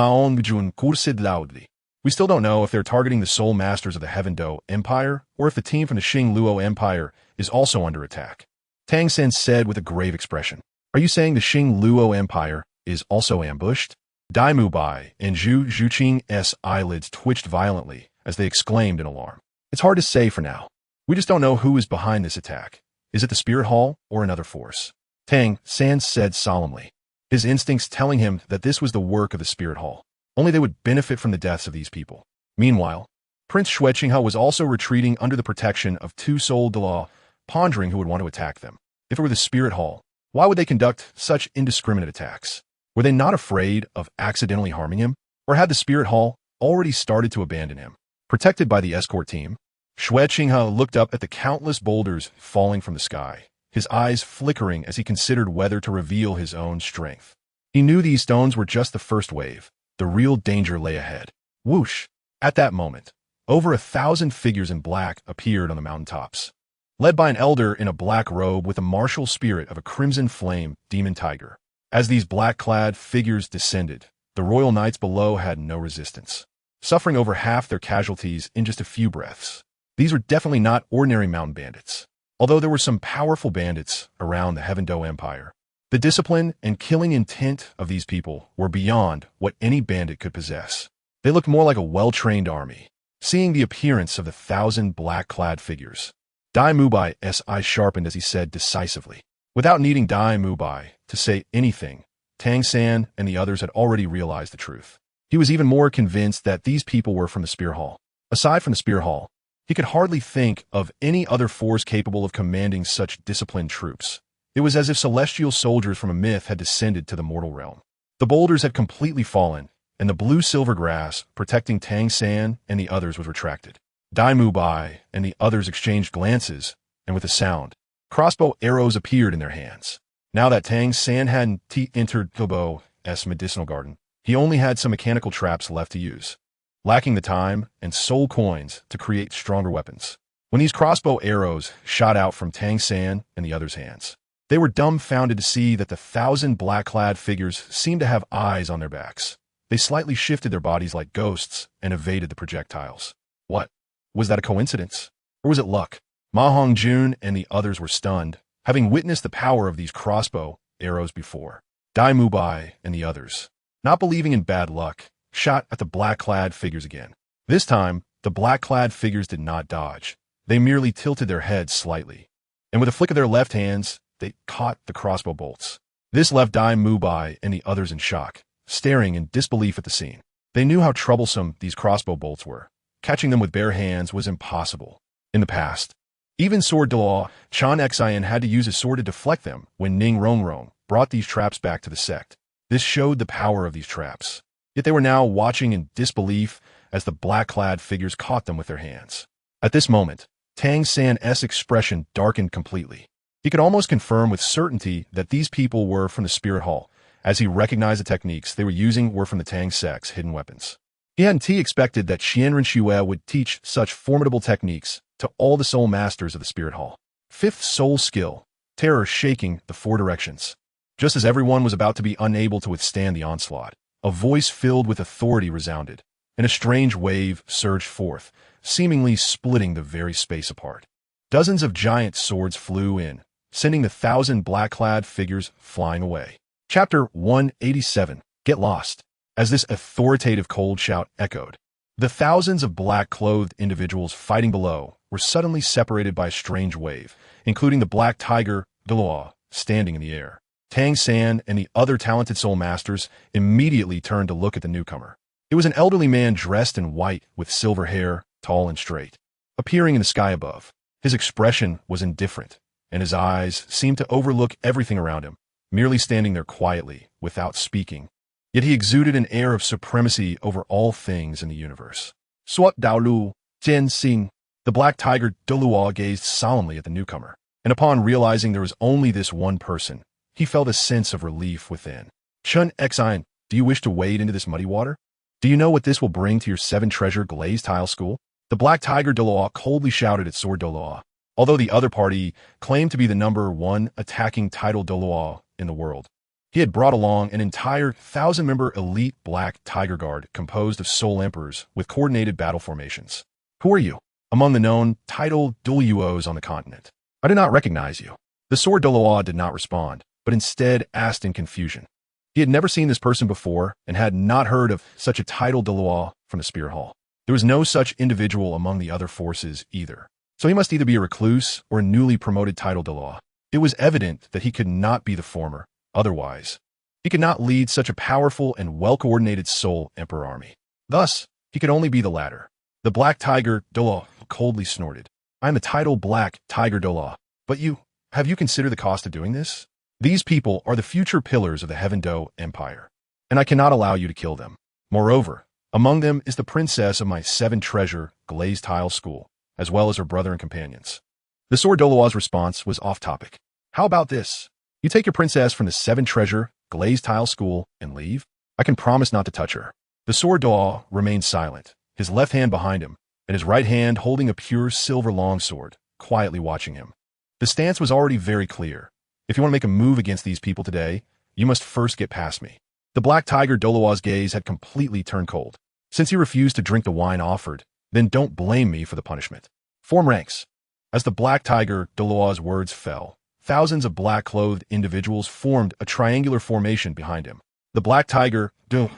still don't know if they're targeting the soul masters of the Heaven Do Empire, or if the team from the Xing Luo Empire is also under attack. Tang San said with a grave expression. Are you saying the Xing Luo Empire is also ambushed? Dai Mubai and Zhu Zhuqing's eyelids twitched violently as they exclaimed in alarm. It's hard to say for now. We just don't know who is behind this attack. Is it the Spirit Hall or another force? Tang San said solemnly, his instincts telling him that this was the work of the Spirit Hall. Only they would benefit from the deaths of these people. Meanwhile, Prince Shuqinghe was also retreating under the protection of two soul Dalu, pondering who would want to attack them. If it were the Spirit Hall, why would they conduct such indiscriminate attacks? Were they not afraid of accidentally harming him? Or had the Spirit Hall already started to abandon him? Protected by the escort team, Shuqinghe looked up at the countless boulders falling from the sky, his eyes flickering as he considered whether to reveal his own strength. He knew these stones were just the first wave. The real danger lay ahead. Whoosh! At that moment, over 1,000 figures in black appeared on the mountaintops, led by an elder in a black robe with the martial spirit of a crimson flame demon tiger. As these black-clad figures descended, the royal knights below had no resistance, suffering over half their casualties in just a few breaths. These were definitely not ordinary mountain bandits, although there were some powerful bandits around the Heaven Do Empire. The discipline and killing intent of these people were beyond what any bandit could possess. They looked more like a well-trained army. Seeing the appearance of the 1,000 black-clad figures, Dai Mubai's eyes sharpened as he said decisively. Without needing Dai Mubai to say anything, Tang San and the others had already realized the truth. He was even more convinced that these people were from the Spear Hall. Aside from the Spear Hall, he could hardly think of any other force capable of commanding such disciplined troops. It was as if celestial soldiers from a myth had descended to the mortal realm. The boulders had completely fallen, and the blue-silver grass protecting Tang San and the others was retracted. Dai Mubai and the others exchanged glances, and with a sound, crossbow arrows appeared in their hands. Now that Tang San hadn't entered Douluo's medicinal garden, he only had some mechanical traps left to use, lacking the time and soul coins to create stronger weapons. When these crossbow arrows shot out from Tang San and the others' hands, they were dumbfounded to see that the 1,000 black-clad figures seemed to have eyes on their backs. They slightly shifted their bodies like ghosts and evaded the projectiles. What? Was that a coincidence? Or was it luck? Ma Hongjun and the others were stunned, having witnessed the power of these crossbow arrows before. Dai Mubai and the others, not believing in bad luck, shot at the black-clad figures again. This time, the black-clad figures did not dodge. They merely tilted their heads slightly, and with a flick of their left hands, they caught the crossbow bolts. This left Dai Mubai and the others in shock, staring in disbelief at the scene. They knew how troublesome these crossbow bolts were. Catching them with bare hands was impossible. In the past, even Sword Dalu, Chan Xian had to use his sword to deflect them when Ning Rongrong brought these traps back to the sect. This showed the power of these traps. Yet they were now watching in disbelief as the black-clad figures caught them with their hands. At this moment, Tang San's expression darkened completely. He could almost confirm with certainty that these people were from the Spirit Hall, as he recognized the techniques they were using were from the Tang sect's hidden weapons. He hadn't expected that Qianrenlin would teach such formidable techniques to all the soul masters of the Spirit Hall. Fifth soul skill, terror shaking the four directions. Just as everyone was about to be unable to withstand the onslaught, a voice filled with authority resounded, and a strange wave surged forth, seemingly splitting the very space apart. Dozens of giant swords flew in, sending the 1,000 black-clad figures flying away. Chapter 187. Get Lost. As this authoritative cold shout echoed, the thousands of black-clothed individuals fighting below were suddenly separated by a strange wave, including the black tiger, Douluo, standing in the air. Tang San and the other talented soul masters immediately turned to look at the newcomer. It was an elderly man dressed in white with silver hair, tall and straight, appearing in the sky above. His expression was indifferent, and his eyes seemed to overlook everything around him, merely standing there quietly, without speaking. Yet he exuded an air of supremacy over all things in the universe. Swat Dalu, Qian Xin. The black tiger Douluo gazed solemnly at the newcomer, and upon realizing there was only this one person, he felt a sense of relief within. Chun Xian, do you wish to wade into this muddy water? Do you know what this will bring to your 7-treasure glazed tile school? The black tiger Douluo coldly shouted at Sword Douluo. Although the other party claimed to be the number 1 attacking title Douluo in the world, he had brought along an entire 1,000-member elite black tiger guard composed of soul emperors with coordinated battle formations. Who are you? Among the known title Douluos on the continent. I do not recognize you. The sword Douluo did not respond, but instead asked in confusion. He had never seen this person before and had not heard of such a title Douluo from the Spirit Hall. There was no such individual among the other forces either. So he must either be a recluse or a newly promoted title Douluo. It was evident that he could not be the former. Otherwise, he could not lead such a powerful and well-coordinated soul emperor army. Thus, he could only be the latter. The black tiger Douluo coldly snorted. I am the title black tiger Douluo. But have you considered the cost of doing this? These people are the future pillars of the Heaven Do Empire, and I cannot allow you to kill them. Moreover, among them is the princess of my 7-treasure glazed tile school, as well as her brother and companions. The sword Douluo's response was off-topic. How about this? You take your princess from the 7-treasure glazed tile school and leave? I can promise not to touch her. The sword Douluo remained silent, his left hand behind him, and his right hand holding a pure silver longsword, quietly watching him. The stance was already very clear. If you want to make a move against these people today, you must first get past me. The black tiger Douluo's gaze had completely turned cold. Since he refused to drink the wine offered, then don't blame me for the punishment. Form ranks. As the black tiger Douluo's words fell, thousands of black-clothed individuals formed a triangular formation behind him. The black tiger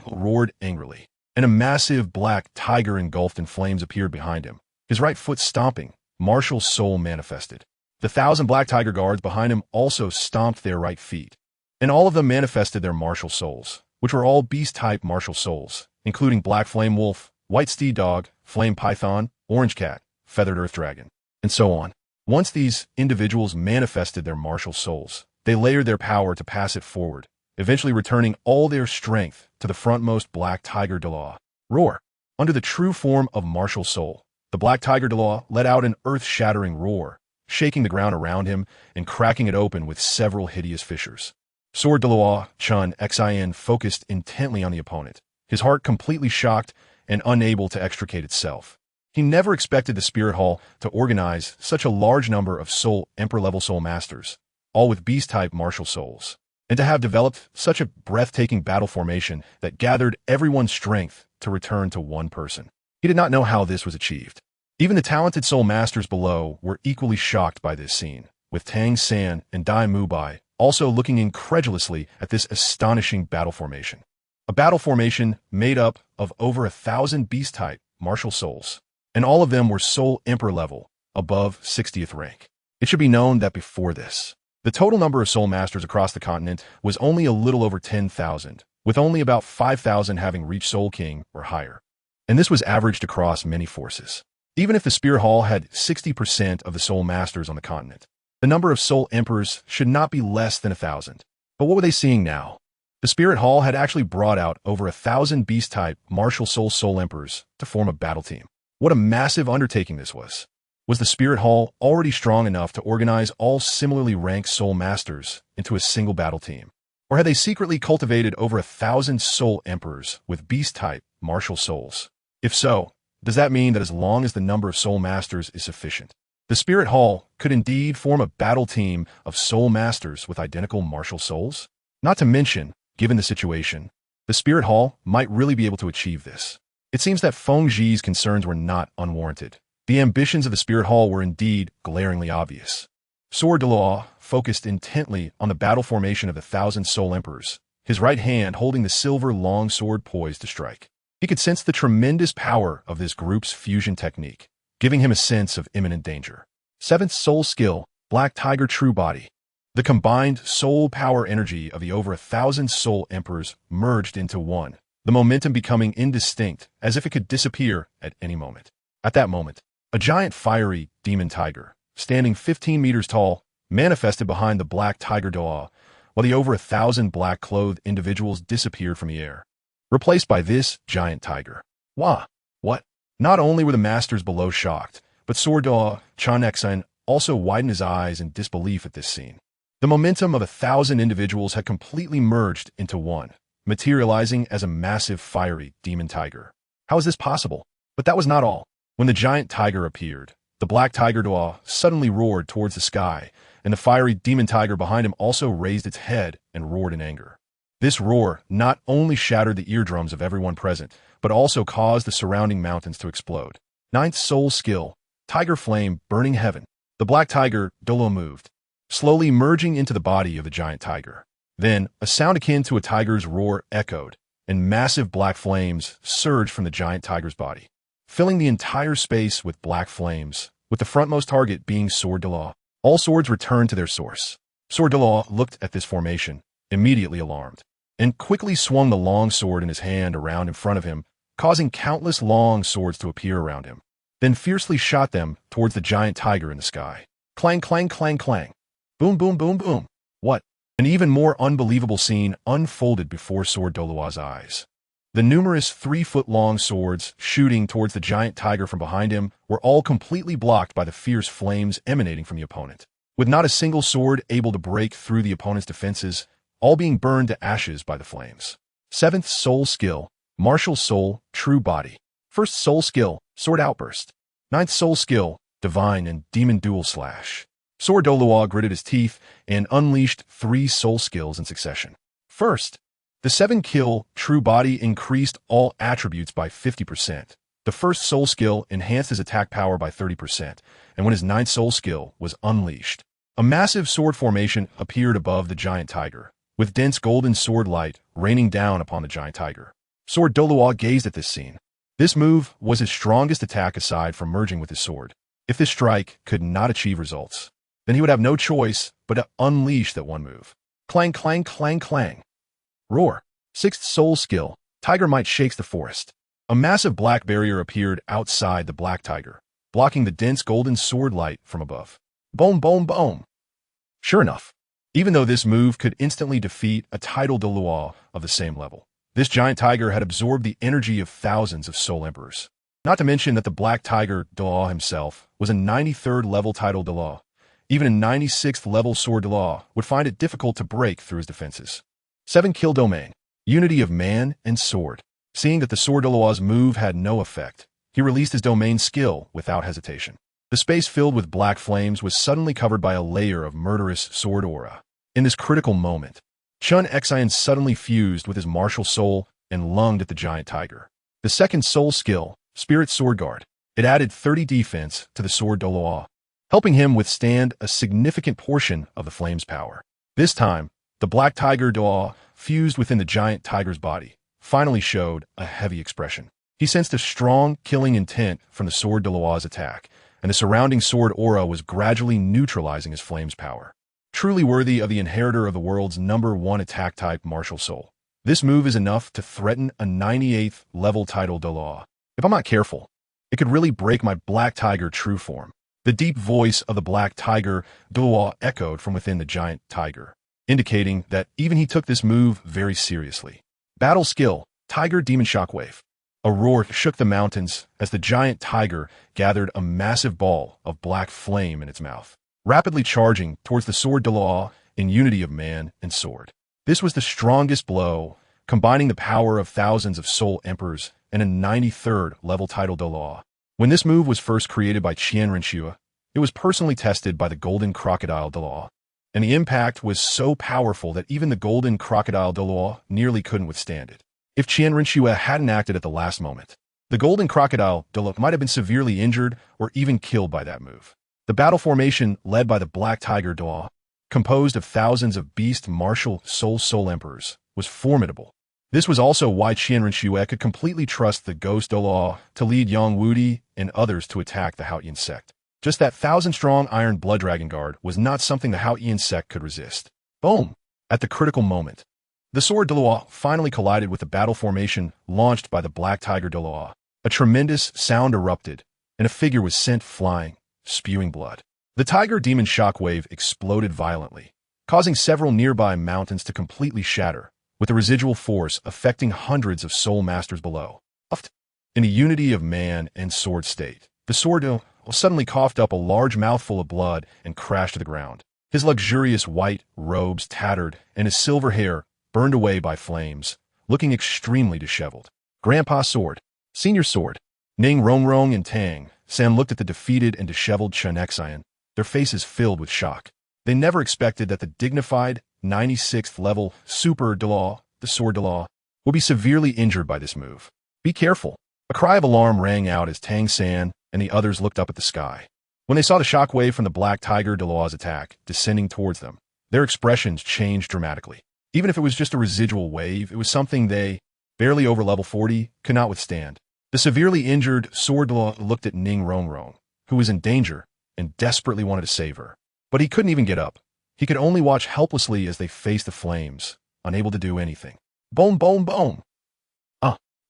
roared angrily, and a massive black tiger engulfed in flames appeared behind him. His right foot stomping, martial soul manifested. The 1,000 black tiger guards behind him also stomped their right feet, and all of them manifested their martial souls, which were all beast-type martial souls, including black flame wolf, white steed dog, flame python, orange cat, feathered earth dragon, and so on. Once these individuals manifested their martial souls, they layered their power to pass it forward, eventually returning all their strength to the frontmost black tiger Douluo. Roar. Under the true form of martial soul, the black tiger Douluo let out an earth-shattering roar, shaking the ground around him and cracking it open with several hideous fissures. Sword Douluo Chun Xian focused intently on the opponent, his heart completely shocked and unable to extricate itself. He never expected the Spirit Hall to organize such a large number of soul emperor-level soul masters, all with beast-type martial souls, and to have developed such a breathtaking battle formation that gathered everyone's strength to return to one person. He did not know how this was achieved. Even the talented soul masters below were equally shocked by this scene, with Tang San and Dai Mubai also looking incredulously at this astonishing battle formation. A battle formation made up of over 1,000 beast-type martial souls, and all of them were soul emperor level, above 60th rank. It should be known that before this, the total number of soul masters across the continent was only a little over 10,000, with only about 5,000 having reached Soul King or higher. And this was averaged across many forces. Even if the Spirit Hall had 60% of the soul masters on the continent, the number of soul emperors should not be less than 1,000. But what were they seeing now? The Spirit Hall had actually brought out over 1,000 beast-type martial soul emperors to form a battle team. What a massive undertaking this was. Was the Spirit Hall already strong enough to organize all similarly ranked soul masters into a single battle team? Or had they secretly cultivated over 1,000 soul emperors with beast-type martial souls? If so, does that mean that as long as the number of soul masters is sufficient, The Spirit Hall could indeed form a battle team of soul masters with identical martial souls. Not to mention, given the situation, the Spirit Hall might really be able to achieve this. It seems that Feng Zhi's concerns were not unwarranted. The ambitions of the Spirit Hall were indeed glaringly obvious. Sword Dalu focused intently on the battle formation of the 1,000 Soul Emperors, his right hand holding the silver long sword poised to strike. He could sense the tremendous power of this group's fusion technique, giving him a sense of imminent danger. 7th Soul Skill, Black Tiger True Body. The combined soul power energy of the over 1,000 Soul Emperors merged into one, the momentum becoming indistinct as if it could disappear at any moment. At that moment, a giant fiery demon tiger, standing 15 meters tall, manifested behind the Black Tiger Dalu, while the over 1,000 black-clothed individuals disappeared from the air, replaced by this giant tiger. Wah! What? Not only were the masters below shocked, but Sword Dalu, Qian Renlin, also widened his eyes in disbelief at this scene. The momentum of 1,000 individuals had completely merged into one, materializing as a massive fiery demon tiger. How is this possible? But that was not all. When the giant tiger appeared, the Black Tiger Dalu suddenly roared towards the sky, and the fiery demon tiger behind him also raised its head and roared in anger. This roar not only shattered the eardrums of everyone present, but also caused the surrounding mountains to explode. 9th Soul Skill, Tiger Flame Burning Heaven. The Black Tiger Dalu moved, slowly merging into the body of the giant tiger. Then, a sound akin to a tiger's roar echoed, and massive black flames surged from the giant tiger's body, filling the entire space with black flames, with the frontmost target being Sword Dalu. All swords returned to their source. Sword Dalu looked at this formation, immediately alarmed, and quickly swung the long sword in his hand around in front of him, causing countless long swords to appear around him, then fiercely shot them towards the giant tiger in the sky. Clang, clang, clang, clang. Boom, boom, boom, boom. What? An even more unbelievable scene unfolded before Sword Dalu's eyes. The numerous 3-foot-long swords shooting towards the giant tiger from behind him were all completely blocked by the fierce flames emanating from the opponent, with not a single sword able to break through the opponent's defenses, all being burned to ashes by the flames. 7th Soul Skill, Martial Soul True Body. 1st Soul Skill, Sword Outburst. 9th Soul Skill, Divine and Demon Dual Slash. Sword Dalu gritted his teeth and unleashed 3 soul skills in succession. First, the 7-kill True Body increased all attributes by 50%. The 1st soul skill enhanced his attack power by 30%, and when his 9th soul skill was unleashed, a massive sword formation appeared above the giant tiger, with dense golden sword light raining down upon the giant tiger. Sword Dalu gazed at this scene. This move was his strongest attack aside from merging with his sword. If this strike could not achieve results, then he would have no choice but to unleash that one move. Clang, clang, clang, clang. Roar. 6th Soul Skill, Tiger Might Shakes the Forest. A massive black barrier appeared outside the black tiger, blocking the dense golden sword light from above. Boom, boom, boom. Sure enough, even though this move could instantly defeat a title Dalu of the same level, this giant tiger had absorbed the energy of thousands of Soul Emperors. Not to mention that the Black Tiger Dalu himself was a 93rd level title Dalu. Even a 96th level Sword Dalu would find it difficult to break through his defenses. 7-kill Domain, Unity of Man and Sword. Seeing that the Sword Dalu's move had no effect, he released his domain skill without hesitation. The space filled with black flames was suddenly covered by a layer of murderous sword aura. In this critical moment, Qian Renlin suddenly fused with his martial soul and lunged at the giant tiger. The 2nd soul skill, Spirit Sword Guard. It added 30 defense to the Sword Dalu, helping him withstand a significant portion of the flame's power. This time, the Black Tiger Dalu, fused within the giant tiger's body, finally showed a heavy expression. He sensed a strong, killing intent from the Sword Dalu's attack, and the surrounding sword aura was gradually neutralizing his flame's power. Truly worthy of the inheritor of the world's #1 attack type martial soul. This move is enough to threaten a 98th level title Dalu. If I'm not careful, it could really break my Black Tiger true form. The deep voice of the Black Tiger Dalu echoed from within the giant tiger, indicating that even he took this move very seriously. Battle Skill, Tiger Demon Shockwave. A roar shook the mountains as the giant tiger gathered a massive ball of black flame in its mouth, rapidly charging towards the Sword Dalu in unity of man and sword. This was the strongest blow, combining the power of thousands of Soul Emperors and a 93rd level title Dalu. When this move was first created by Qian Renlin, It was personally tested by the golden crocodile Dalu, and the impact was so powerful that even the golden crocodile Dalu nearly couldn't withstand it. If QianRenlin hadn't acted at the last moment, the golden crocodile Dalu might have been severely injured or even killed by that move. The battle formation led by the black tiger Dalu, composed of thousands of beast martial soul emperors, was formidable. This was also why QianRenlin could completely trust the ghost Dalu to lead Yang Wudi and others to attack the Haotian sect. Just that 1,000-strong Iron Blood Dragon Guard was not something the Haotian sect could resist. Boom! At the critical moment, the sword Dalu finally collided with the battle formation launched by the black tiger Dalu. A tremendous sound erupted, and a figure was sent flying, spewing blood. The tiger demon shockwave exploded violently, causing several nearby mountains to completely shatter, with the residual force affecting hundreds of soul masters below. In the unity of man and sword state, the sword suddenly coughed up a large mouthful of blood and crashed to the ground. His luxurious white robes tattered and his silver hair burned away by flames, looking extremely disheveled. Grandpa's sword. Senior sword. Ning Rongrong and Tang San looked at the defeated and disheveled Qian, their faces filled with shock. They never expected that the dignified 96th level Super Dalu, the sword Dalu, would be severely injured by this move. Be careful. A cry of alarm rang out as Tang San and the others looked up at the sky. When they saw the shockwave from the black tiger Dalu's attack descending towards them, their expressions changed dramatically. Even if it was just a residual wave, it was something they, barely over level 40, could not withstand. The severely injured sword Dalu looked at Ning Rongrong, who was in danger and desperately wanted to save her. But he couldn't even get up. He could only watch helplessly as they faced the flames, unable to do anything. Boom, boom, boom.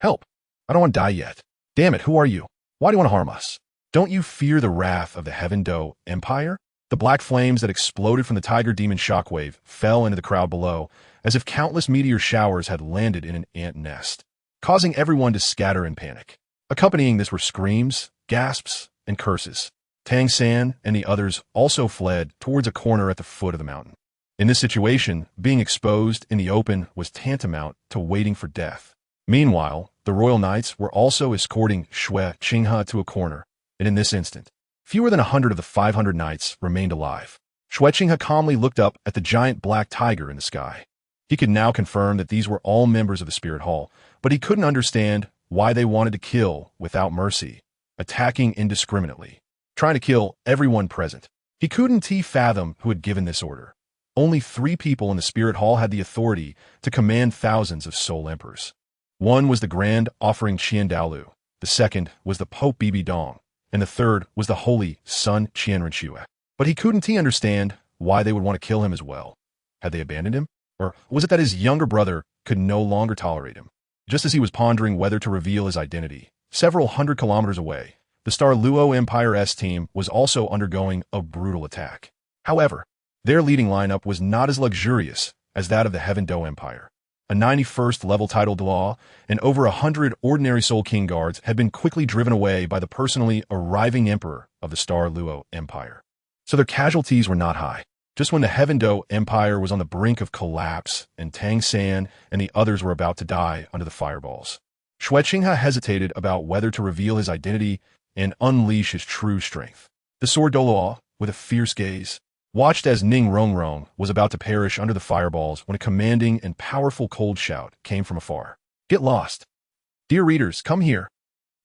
Help. I don't want to die yet. Damn it, who are you? Why do you want to harm us? Don't you fear the wrath of the Heaven Do Empire? The black flames that exploded from the tiger demon shockwave fell into the crowd below, as if countless meteor showers had landed in an ant nest, causing everyone to scatter in panic. Accompanying this were screams, gasps, and curses. Tang San and the others also fled towards a corner at the foot of the mountain. In this situation, being exposed in the open was tantamount to waiting for death. Meanwhile, the royal knights were also escorting Shui Qinghe to a corner, and in this instant, fewer than 100 of the 500 knights remained alive. Shui Qinghe calmly looked up at the giant black tiger in the sky. He could now confirm that these were all members of the Spirit Hall, but he couldn't understand why they wanted to kill without mercy, attacking indiscriminately, trying to kill everyone present. He couldn't fathom who had given this order. Only 3 people in the Spirit Hall had the authority to command thousands of soul emperors. One was the Grand Offering Qian Dalu, the second was the Pope Bibi Dong, and the third was the Holy Son QianRenlin. But he couldn't understand why they would want to kill him as well. Had they abandoned him? Or was it that his younger brother could no longer tolerate him? Just as he was pondering whether to reveal his identity, several hundred kilometers away, the Douluo Empire's team was also undergoing a brutal attack. However, their leading lineup was not as luxurious as that of the Heaven Do Empire. A 91st level title Dalu and over 100 ordinary Soul King guards had been quickly driven away by the personally arriving emperor of the Douluo Empire. So their casualties were not high. Just when the Heaven Do Empire was on the brink of collapse and Tang San and the others were about to die under the fireballs, Shui Qinghe hesitated about whether to reveal his identity and unleash his true strength. The sword Dalu, with a fierce gaze, watched as Ning Rongrong was about to perish under the fireballs when a commanding and powerful cold shout came from afar. Get lost. Dear readers, come here.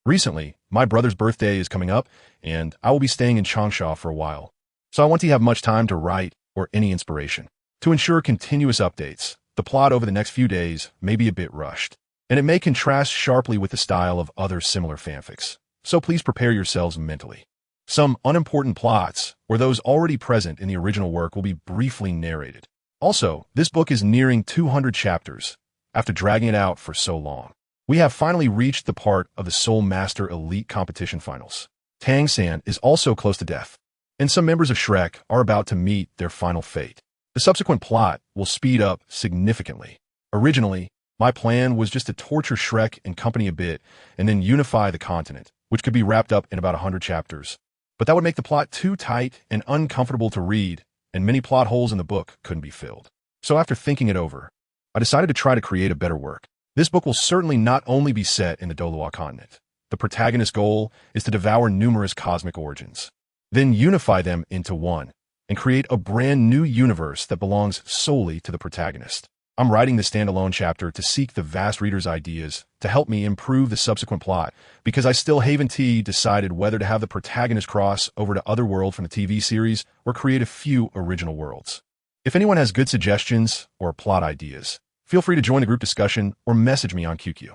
Recently, my brother's birthday is coming up, and I will be staying in Changsha for a while, so I want to have much time to write or any inspiration. To ensure continuous updates, the plot over the next few days may be a bit rushed, and it may contrast sharply with the style of other similar fanfics, so please prepare yourselves mentally. Some unimportant plots, or those already present in the original work, will be briefly narrated. Also, this book is nearing 200 chapters, after dragging it out for so long. We have finally reached the part of the Soul Master Elite Competition Finals. Tang San is also close to death, and some members of Shrek are about to meet their final fate. The subsequent plot will speed up significantly. Originally, my plan was just to torture Shrek and company a bit, and then unify the continent, which could be wrapped up in about 100 chapters. But that would make the plot too tight and uncomfortable to read, and many plot holes in the book couldn't be filled. So after thinking it over, I decided to try to create a better work. This book will certainly not only be set in the Douluo continent. The protagonist's goal is to devour numerous cosmic origins. then unify them into one, and create a brand new universe that belongs solely to the protagonist. I'm writing this standalone chapter to seek the vast reader's ideas to help me improve the subsequent plot, because I still haven't decided whether to have the protagonist cross over to other world from the TV series or create a few original worlds. If anyone has good suggestions or plot ideas, feel free to join the group discussion or message me on QQ.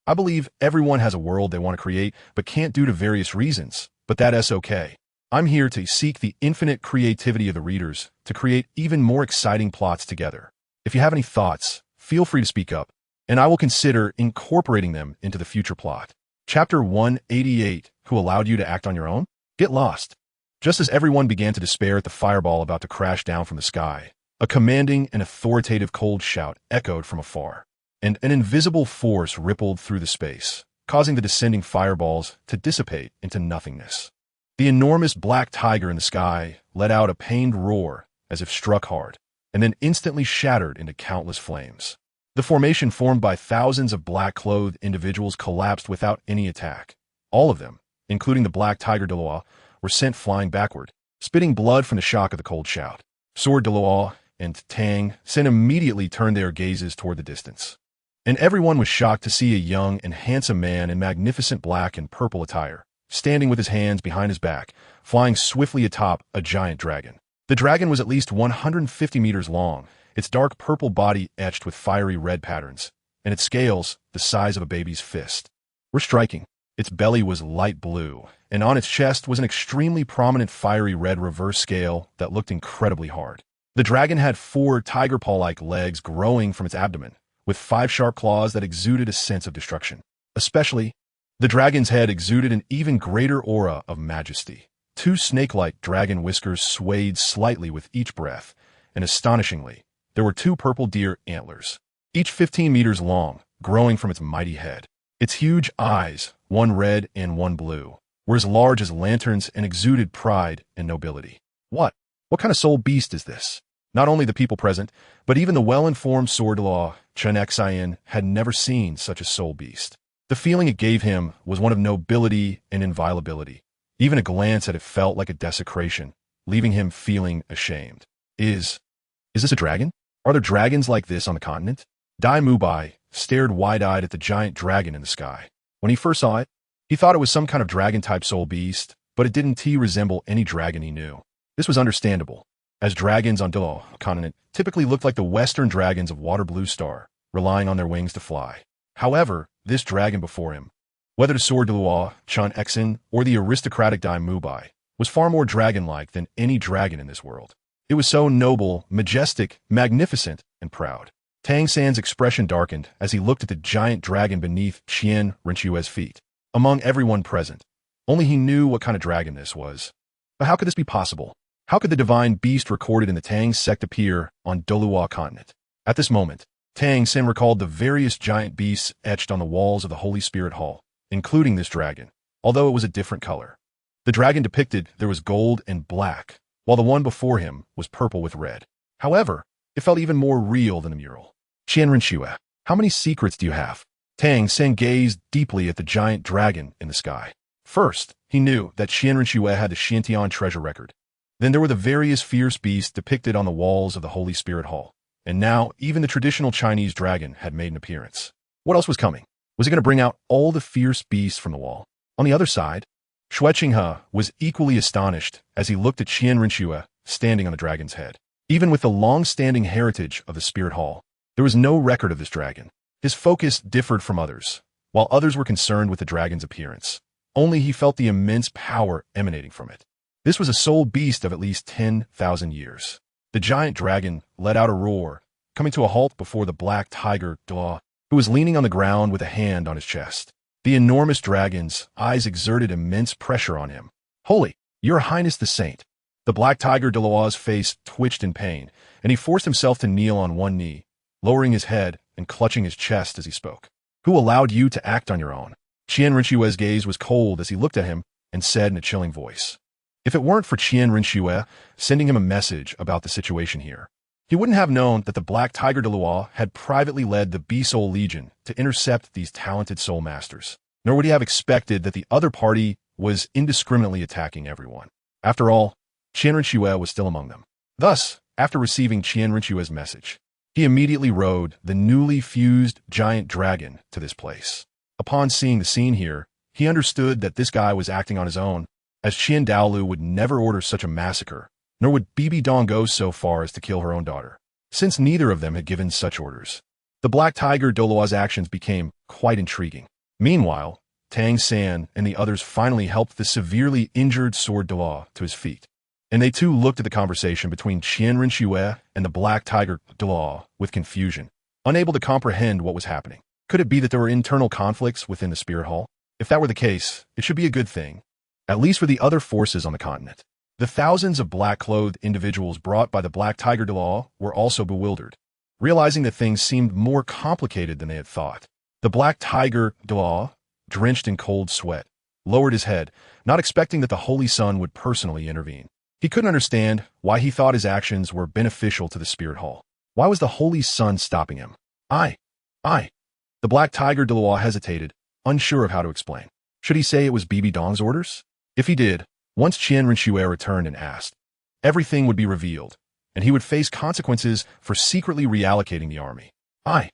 I believe everyone has a world they want to create but can't due to various reasons, but that's okay. I'm here to seek the infinite creativity of the readers to create even more exciting plots together. If you have any thoughts, feel free to speak up, and I will consider incorporating them into the future plot. Chapter 188, Who Allowed You to Act on Your Own? Get lost. Just as everyone began to despair at the fireball about to crash down from the sky, a commanding and authoritative cold shout echoed from afar, and an invisible force rippled through the space, causing the descending fireballs to dissipate into nothingness. The enormous black tiger in the sky let out a pained roar as if struck hard, and then instantly shattered into countless flames. The formation formed by thousands of black-clothed individuals collapsed without any attack. All of them, including the black tiger Douluo, were sent flying backward, spitting blood from the shock of the cold shout. Sword Douluo and Tang San immediately turned their gazes toward the distance, and everyone was shocked to see a young and handsome man in magnificent black and purple attire, standing with his hands behind his back, flying swiftly atop a giant dragon. The dragon was at least 150 meters long, its dark purple body etched with fiery red patterns, and its scales the size of a baby's fist. Were striking. Its belly was light blue, and on its chest was an extremely prominent fiery red reverse scale that looked incredibly hard. The dragon had 4 tiger paw-like legs growing from its abdomen, with 5 sharp claws that exuded a sense of destruction. Especially, the dragon's head exuded an even greater aura of majesty. 2 snake-like dragon whiskers swayed slightly with each breath, and astonishingly, there were 2 purple deer antlers, each 15 meters long, growing from its mighty head. Its huge eyes, one red and one blue, were as large as lanterns and exuded pride and nobility. What kind of soul beast is this? Not only the people present, but even the well-informed sword law, Qian Renlin, had never seen such a soul beast. The feeling it gave him was one of nobility and inviolability. Even a glance at it felt like a desecration, leaving him feeling ashamed. Is this a dragon? Are there dragons like this on the continent? Dai Mubai stared wide-eyed at the giant dragon in the sky. When he first saw it, he thought it was some kind of dragon-type soul beast, but it didn't resemble any dragon he knew. This was understandable, as dragons on Douluo continent typically looked like the western dragons of Water Blue Star, relying on their wings to fly. However, this dragon before him, whether the sword Douluo, Qian Renlin, or the aristocratic Dai Mubai, was far more dragon-like than any dragon in this world. It was so noble, majestic, magnificent, and proud. Tang San's expression darkened as he looked at the giant dragon beneath Qian Renlin's feet. Among everyone present, only he knew what kind of dragon this was. But how could this be possible? How could the divine beast recorded in the Tang sect appear on Douluo continent? At this moment, Tang San recalled the various giant beasts etched on the walls of the Holy Spirit Hall, including this dragon, although it was a different color. The dragon depicted there was gold and black, while the one before him was purple with red. However, it felt even more real than the mural. QianRenlin, how many secrets do you have? Tang San gazed deeply at the giant dragon in the sky. First, he knew that QianRenlin had the Shantian treasure record. Then there were the various fierce beasts depicted on the walls of the Holy Spirit Hall. And now, even the traditional Chinese dragon had made an appearance. What else was coming? Was he going to bring out all the fierce beasts from the wall? On the other side, Shui Qinghe was equally astonished as he looked at QianRenlin standing on the dragon's head. Even with the long-standing heritage of the Spirit Hall, there was no record of this dragon. His focus differed from others. While others were concerned with the dragon's appearance, only he felt the immense power emanating from it. This was a soul beast of at least 10,000 years. The giant dragon let out a roar, coming to a halt before the black tiger Douluo, who was leaning on the ground with a hand on his chest. The enormous dragon's eyes exerted immense pressure on him. Holy, Your Highness the Saint. The black tiger Douluo's face twitched in pain, and he forced himself to kneel on one knee, lowering his head and clutching his chest as he spoke. Who allowed you to act on your own? QianRenlin's gaze was cold as he looked at him and said in a chilling voice. If it weren't for QianRenlin sending him a message about the situation here, he wouldn't have known that the Black Tiger Douluo had privately led the B-Soul Legion to intercept these talented soul masters. Nor would he have expected that the other party was indiscriminately attacking everyone. After all, QianRenlin was still among them. Thus, after receiving QianRenlin's message, he immediately rode the newly fused giant dragon to this place. Upon seeing the scene here, he understood that this guy was acting on his own, as Qian Dalu would never order such a massacre, nor would Bibi Dong go so far as to kill her own daughter, since neither of them had given such orders. The Black Tiger Douluo's actions became quite intriguing. Meanwhile, Tang San and the others finally helped the severely injured sword Douluo to his feet, and they too looked at the conversation between QianRenlin and the Black Tiger Douluo with confusion, unable to comprehend what was happening. Could it be that there were internal conflicts within the Spirit Hall? If that were the case, it should be a good thing, at least for the other forces on the continent. The thousands of black-clothed individuals brought by the Black Tiger Douluo were also bewildered, realizing that things seemed more complicated than they had thought. The Black Tiger Douluo, drenched in cold sweat, lowered his head, not expecting that the Holy Son would personally intervene. He couldn't understand why he thought his actions were beneficial to the Spirit Hall. Why was the Holy Son stopping him? I. The Black Tiger Douluo hesitated, unsure of how to explain. Should he say it was Bibi Dong's orders? If he did, once QianRenlin returned and asked, everything would be revealed, and he would face consequences for secretly reallocating the army. I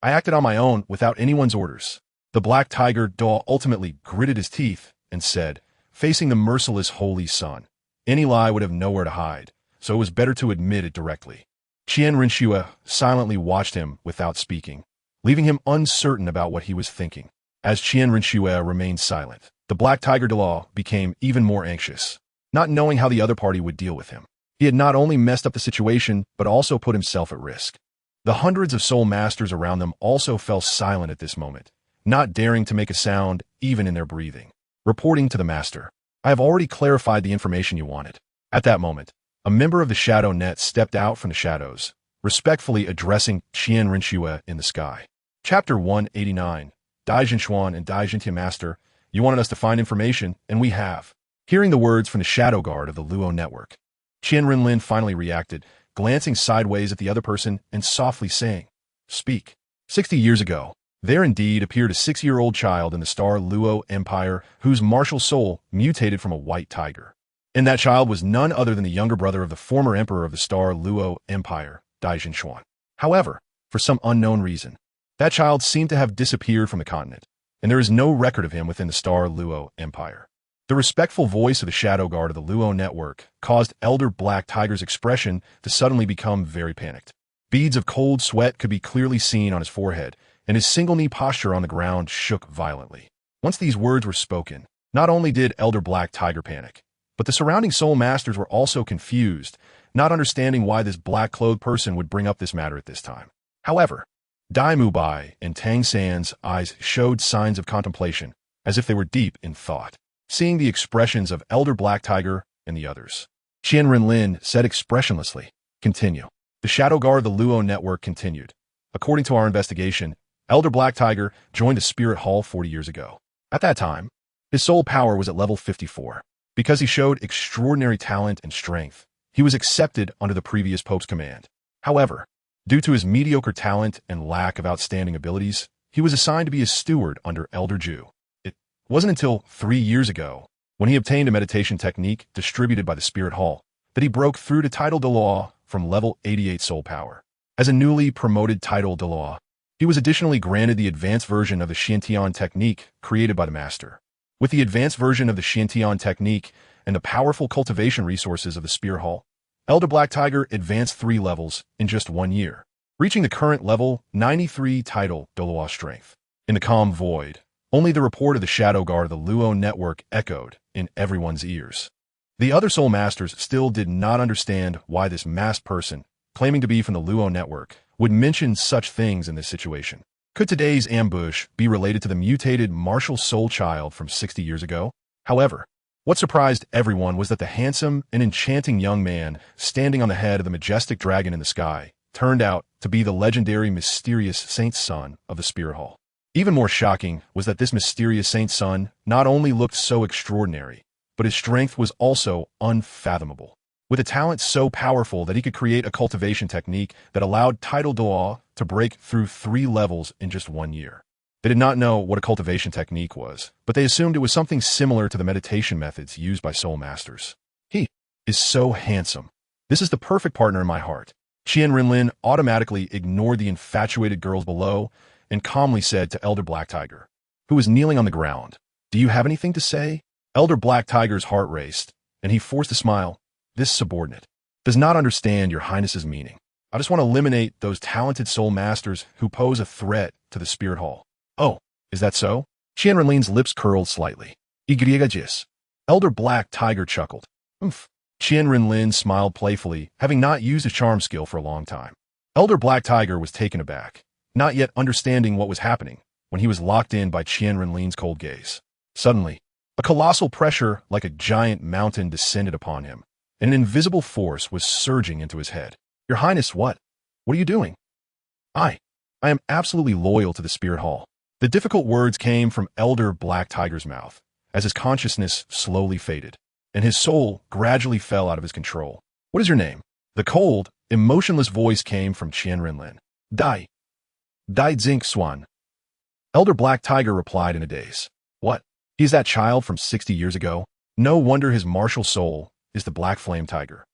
acted on my own without anyone's orders. The Black Tiger Douluo ultimately gritted his teeth and said, facing the merciless Holy Son, any lie would have nowhere to hide, so it was better to admit it directly. QianRenlin silently watched him without speaking, leaving him uncertain about what he was thinking. As QianRenlin remained silent, the Black Tiger Douluo became even more anxious, not knowing how the other party would deal with him. He had not only messed up the situation, but also put himself at risk. The hundreds of soul masters around them also fell silent at this moment, not daring to make a sound even in their breathing. Reporting to the master, I have already clarified the information you wanted. At that moment, a member of the Shadow Net stepped out from the shadows, respectfully addressing QianRenlin in the sky. Chapter 189, Daijinxuan and Daijintia Master, you wanted us to find information, and we have. Hearing the words from the Shadow Guard of the Luo network, QianRenlin finally reacted, glancing sideways at the other person and softly saying, speak. 60 years ago, there indeed appeared a 6-year-old child in the star Luo Empire whose martial soul mutated from a white tiger. And that child was none other than the younger brother of the former emperor of the star Luo Empire, Daijinxuan. However, for some unknown reason, that child seemed to have disappeared from the continent, and there is no record of him within the star Luo Empire. The respectful voice of the Shadow Guard of the Luo network caused Elder Black Tiger's expression to suddenly become very panicked. Beads of cold sweat could be clearly seen on his forehead, and his single-knee posture on the ground shook violently. Once these words were spoken, not only did Elder Black Tiger panic, but the surrounding soul masters were also confused, not understanding why this black-clothed person would bring up this matter at this time. However, Dai Mubai and Tang San's eyes showed signs of contemplation, as if they were deep in thought. Seeing the expressions of Elder Black Tiger and the others, QianRenlin said expressionlessly, continue. The Shadow Guard of the Luo network continued. According to our investigation, Elder Black Tiger joined the Spirit Hall 40 years ago. At that time, his soul power was at level 54. Because he showed extraordinary talent and strength, he was accepted under the previous Pope's command. However, due to his mediocre talent and lack of outstanding abilities, he was assigned to be a steward under Elder Ju. It wasn't until 3 years ago, when he obtained a meditation technique distributed by the Spirit Hall, that he broke through to Title Douluo from level 88 soul power. As a newly promoted Title Douluo, he was additionally granted the advanced version of the Xiantian technique created by the Master. With the advanced version of the Xiantian technique and the powerful cultivation resources of the Spirit Hall, Elder Black Tiger advanced 3 levels in just 1 year, reaching the current level 93 Title Douluo strength. In the calm void, only the report of the Shadow Guard of the Luo network echoed in everyone's ears. The other Soul Masters still did not understand why this masked person, claiming to be from the Luo network, would mention such things in this situation. Could today's ambush be related to the mutated martial soul child from 60 years ago? However, what surprised everyone was that the handsome and enchanting young man standing on the head of the majestic dragon in the sky turned out to be the legendary mysterious Saint's son of the Spirit Hall. Even more shocking was that this mysterious Saint's son not only looked so extraordinary, but his strength was also unfathomable. With a talent so powerful that he could create a cultivation technique that allowed Title Douluo to break through 3 levels in just 1 year. They did not know what a cultivation technique was, but they assumed it was something similar to the meditation methods used by soul masters. is so handsome. This is the perfect partner in my heart. Qian Renlin automatically ignored the infatuated girls below and calmly said to Elder Black Tiger, who was kneeling on the ground, "Do you have anything to say?" Elder Black Tiger's heart raced, and he forced a smile. "This subordinate does not understand your highness's meaning. I just want to eliminate those talented soul masters who pose a threat to the spirit hall." "Oh, is that so?" Qian Renlin's lips curled slightly. "Igriagis." Elder Black Tiger chuckled. "Umph." Qian Renlin smiled playfully, having not used his charm skill for a long time. Elder Black Tiger was taken aback, not yet understanding what was happening, when he was locked in by Qian Renlin's cold gaze. Suddenly, a colossal pressure like a giant mountain descended upon him, and an invisible force was surging into his head. "Your Highness, what? What are you doing?" I am absolutely loyal to the Spirit Hall." The difficult words came from Elder Black Tiger's mouth, as his consciousness slowly faded, and his soul gradually fell out of his control. "What is your name?" The cold, emotionless voice came from Qian Renlin. Dai Zink Swan." Elder Black Tiger replied in a daze. "What? He is that child from 60 years ago? No wonder his martial soul is the Black Flame Tiger.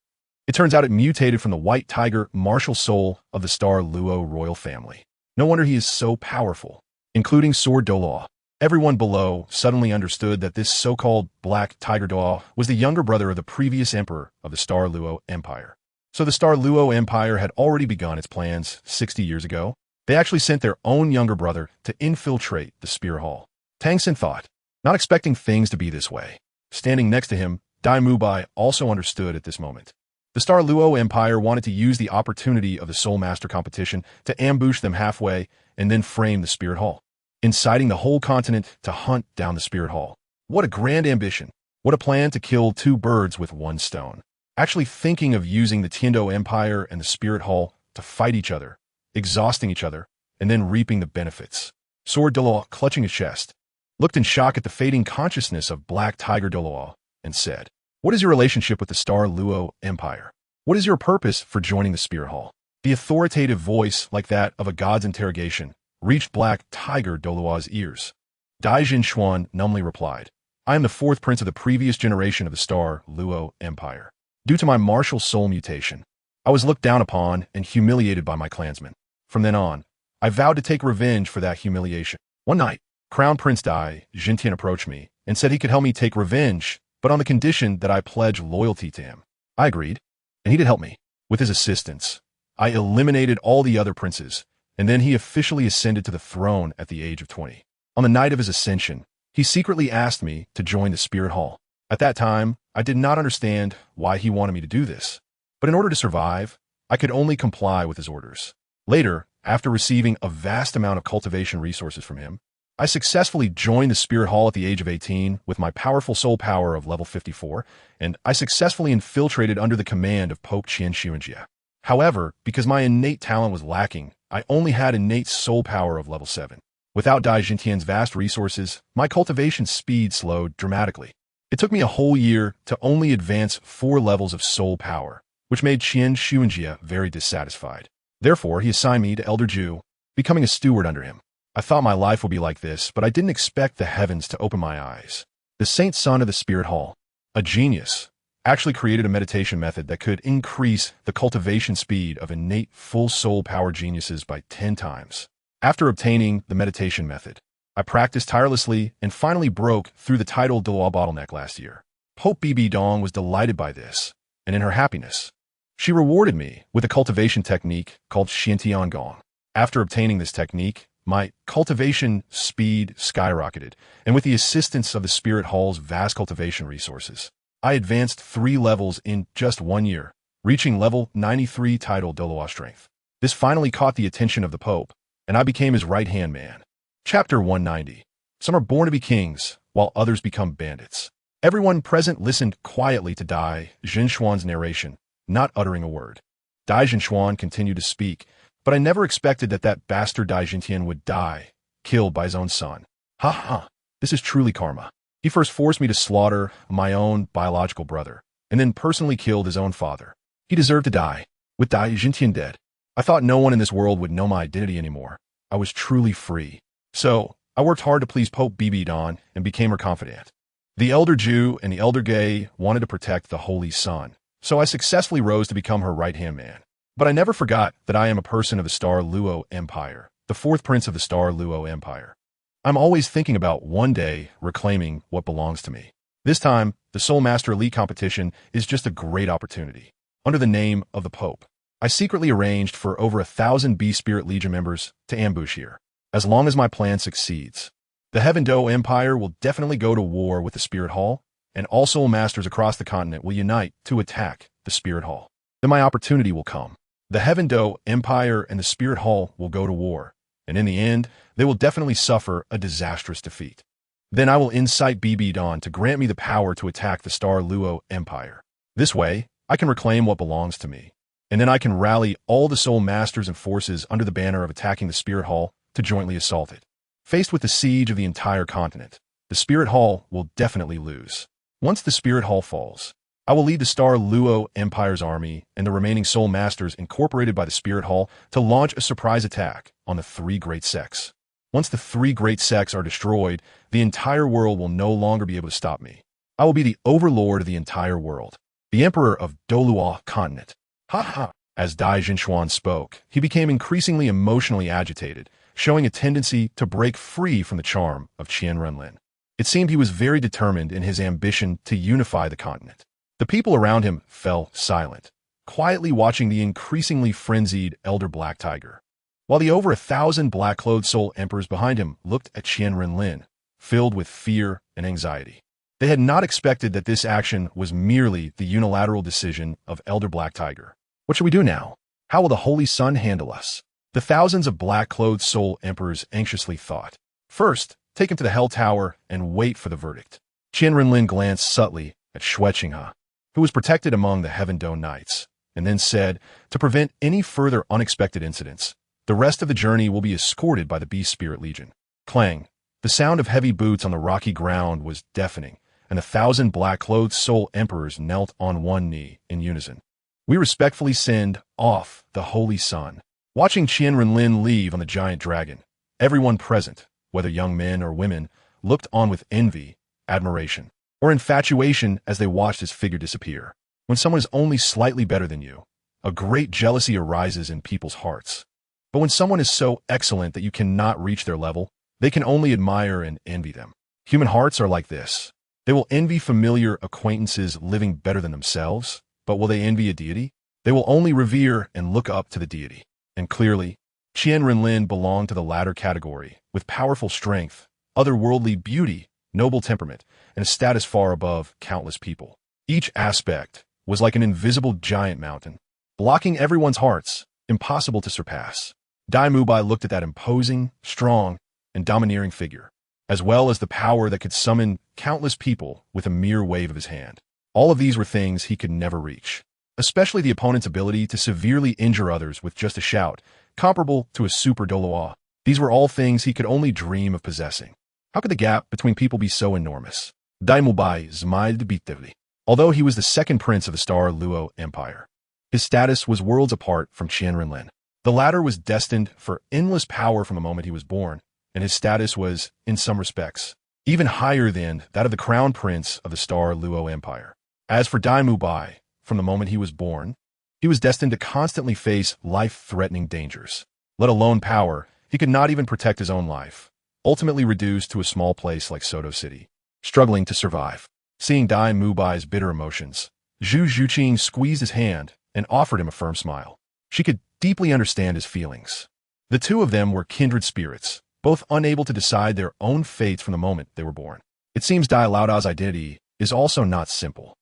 It turns out it mutated from the White Tiger martial soul of the star Luo royal family. No wonder he is so powerful." Including Sword Douluo. Everyone below suddenly understood that this so-called Black Tiger Douluo was the younger brother of the previous emperor of the Star Luo Empire. So the Star Luo Empire had already begun its plans 60 years ago. They actually sent their own younger brother to infiltrate the Spirit Hall. Tang San thought, not expecting things to be this way. Standing next to him, Dai Mubai also understood at this moment. The Star Luo Empire wanted to use the opportunity of the Soul Master competition to ambush them halfway and then frame the Spirit Hall, inciting the whole continent to hunt down the Spirit Hall. What a grand ambition. What a plan to kill two birds with one stone. Actually thinking of using the Tiando Empire and the Spirit Hall to fight each other, exhausting each other, and then reaping the benefits. Sword Douluo, clutching his chest, looked in shock at the fading consciousness of Black Tiger Douluo and said, "What is your relationship with the Star Luo Empire? What is your purpose for joining the Spirit Hall?" The authoritative voice, like that of a god's interrogation, reached Black Tiger Douluo's ears. Dai Xuan numbly replied, "I am the fourth prince of the previous generation of the Star Luo Empire. Due to my martial soul mutation, I was looked down upon and humiliated by my clansmen. From then on, I vowed to take revenge for that humiliation. One night, Crown Prince Dai Xintian approached me and said he could help me take revenge, but on the condition that I pledge loyalty to him. I agreed, and he did help me. With his assistance, I eliminated all the other princes, and then he officially ascended to the throne at the age of 20. On the night of his ascension, he secretly asked me to join the Spirit Hall. At that time, I did not understand why he wanted me to do this, but in order to survive, I could only comply with his orders. Later, after receiving a vast amount of cultivation resources from him, I successfully joined the Spirit Hall at the age of 18 with my powerful soul power of level 54, and I successfully infiltrated under the command of Pope Qian Xuanjia. However, because my innate talent was lacking, I only had innate soul power of level 7. Without Dai Xintian's vast resources, my cultivation speed slowed dramatically. It took me a whole year to only advance 4 levels of soul power, which made Qian Xuanjia very dissatisfied. Therefore, he assigned me to Elder Ju, becoming a steward under him. I thought my life would be like this, but I didn't expect the heavens to open my eyes. The Saint Son of the Spirit Hall, a genius, actually created a meditation method that could increase the cultivation speed of innate full soul power geniuses by 10 times. After obtaining the meditation method, I practiced tirelessly and finally broke through the tidal Douluo bottleneck last year. Pope Bibi Dong was delighted by this, and in her happiness, she rewarded me with a cultivation technique called Xiantiangong. After obtaining this technique, my cultivation speed skyrocketed, and with the assistance of the Spirit Hall's vast cultivation resources, I advanced 3 levels in just 1 year, reaching level 93 tidal Douluo strength. This finally caught the attention of the Pope, and I became his right-hand man. Chapter 190. Some are born to be kings, while others become bandits. Everyone present listened quietly to Dai Xinxuan's narration, not uttering a word. Dai Xinxuan continued to speak, but I never expected that that bastard Dai Xintian would die, killed by his own son. Ha ha, this is truly karma. He first forced me to slaughter my own biological brother, and then personally killed his own father. He deserved to die. With Dai Xintian dead, I thought no one in this world would know my identity anymore. I was truly free. So, I worked hard to please Pope Bibi Dong and became her confidant. The Elder Ju and the Elder Gay wanted to protect the Holy Son, so I successfully rose to become her right-hand man. But I never forgot that I am a person of the Star Luo Empire, the fourth prince of the Star Luo Empire. I'm always thinking about one day reclaiming what belongs to me. This time, the Soul Master Elite competition is just a great opportunity. Under the name of the Pope, I secretly arranged for over 1,000 B-Spirit Legion members to ambush here. As long as my plan succeeds, the Heaven Do Empire will definitely go to war with the Spirit Hall, and all Soul Masters across the continent will unite to attack the Spirit Hall. Then my opportunity will come. The Heaven Do Empire and the Spirit Hall will go to war, and in the end, they will definitely suffer a disastrous defeat. Then I will incite Bibi Dong to grant me the power to attack the Star Luo Empire. This way, I can reclaim what belongs to me, and then I can rally all the Soul Masters and forces under the banner of attacking the Spirit Hall to jointly assault it. Faced with the siege of the entire continent, the Spirit Hall will definitely lose. Once the Spirit Hall falls, I will lead the Star Luo Empire's army and the remaining Soul Masters incorporated by the Spirit Hall to launch a surprise attack on the three great sects. Once the three great sects are destroyed, the entire world will no longer be able to stop me. I will be the overlord of the entire world, the Emperor of Douluo continent. Ha ha! As Dai Jinxuan spoke, he became increasingly emotionally agitated, showing a tendency to break free from the charm of Qian Renlin. It seemed he was very determined in his ambition to unify the continent. The people around him fell silent, quietly watching the increasingly frenzied Elder Black Tiger, while the over 1,000 black-clothed soul emperors behind him looked at Qian Renlin, filled with fear and anxiety. They had not expected that this action was merely the unilateral decision of Elder Black Tiger. What should we do now? How will the Holy Sun handle us? The thousands of black-clothed soul emperors anxiously thought. First, take him to the Hell Tower and wait for the verdict. Qian Renlin glanced subtly at Shueqinghe, who was protected among the Heaven Do Knights, and then said, to prevent any further unexpected incidents, the rest of the journey will be escorted by the Beast Spirit Legion. Clang! The sound of heavy boots on the rocky ground was deafening, and 1,000 black-clothed soul emperors knelt on one knee in unison. We respectfully send off the Holy Sun. Watching Qian Renlin leave on the giant dragon, everyone present, whether young men or women, looked on with envy, admiration, or infatuation as they watched his figure disappear. When someone is only slightly better than you, a great jealousy arises in people's hearts. But when someone is so excellent that you cannot reach their level, they can only admire and envy them. Human hearts are like this. They will envy familiar acquaintances living better than themselves, but will they envy a deity? They will only revere and look up to the deity. And clearly, Qian Renlin belonged to the latter category, with powerful strength, otherworldly beauty, noble temperament, and a status far above countless people. Each aspect was like an invisible giant mountain, blocking everyone's hearts, impossible to surpass. Dai Mubai looked at that imposing, strong, and domineering figure, as well as the power that could summon countless people with a mere wave of his hand. All of these were things he could never reach, especially the opponent's ability to severely injure others with just a shout, comparable to a super Douluo. These were all things he could only dream of possessing. How could the gap between people be so enormous? Dai Mubai smiled bitterly. Although he was the second prince of the Star Luo Empire, his status was worlds apart from Qian Renlin. The latter was destined for endless power from the moment he was born, and his status was, in some respects, even higher than that of the crown prince of the Star Luo Empire. As for Dai Mubai, from the moment he was born, he was destined to constantly face life-threatening dangers. Let alone power, he could not even protect his own life, ultimately reduced to a small place like Soto City, struggling to survive. Seeing Dai Mubai's bitter emotions, Zhu Zhuqing squeezed his hand and offered him a firm smile. She could deeply understand his feelings. The two of them were kindred spirits, both unable to decide their own fates from the moment they were born. It seems Dai Laoda's identity is also not simple.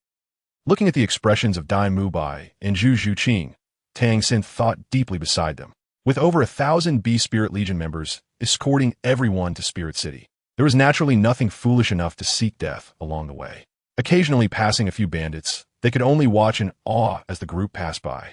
Looking at the expressions of Dai Mubai and Zhu Zhuqing, Tang San thought deeply beside them. With over 1,000 B-Spirit Legion members escorting everyone to Spirit City, there was naturally nothing foolish enough to seek death along the way. Occasionally passing a few bandits, they could only watch in awe as the group passed by.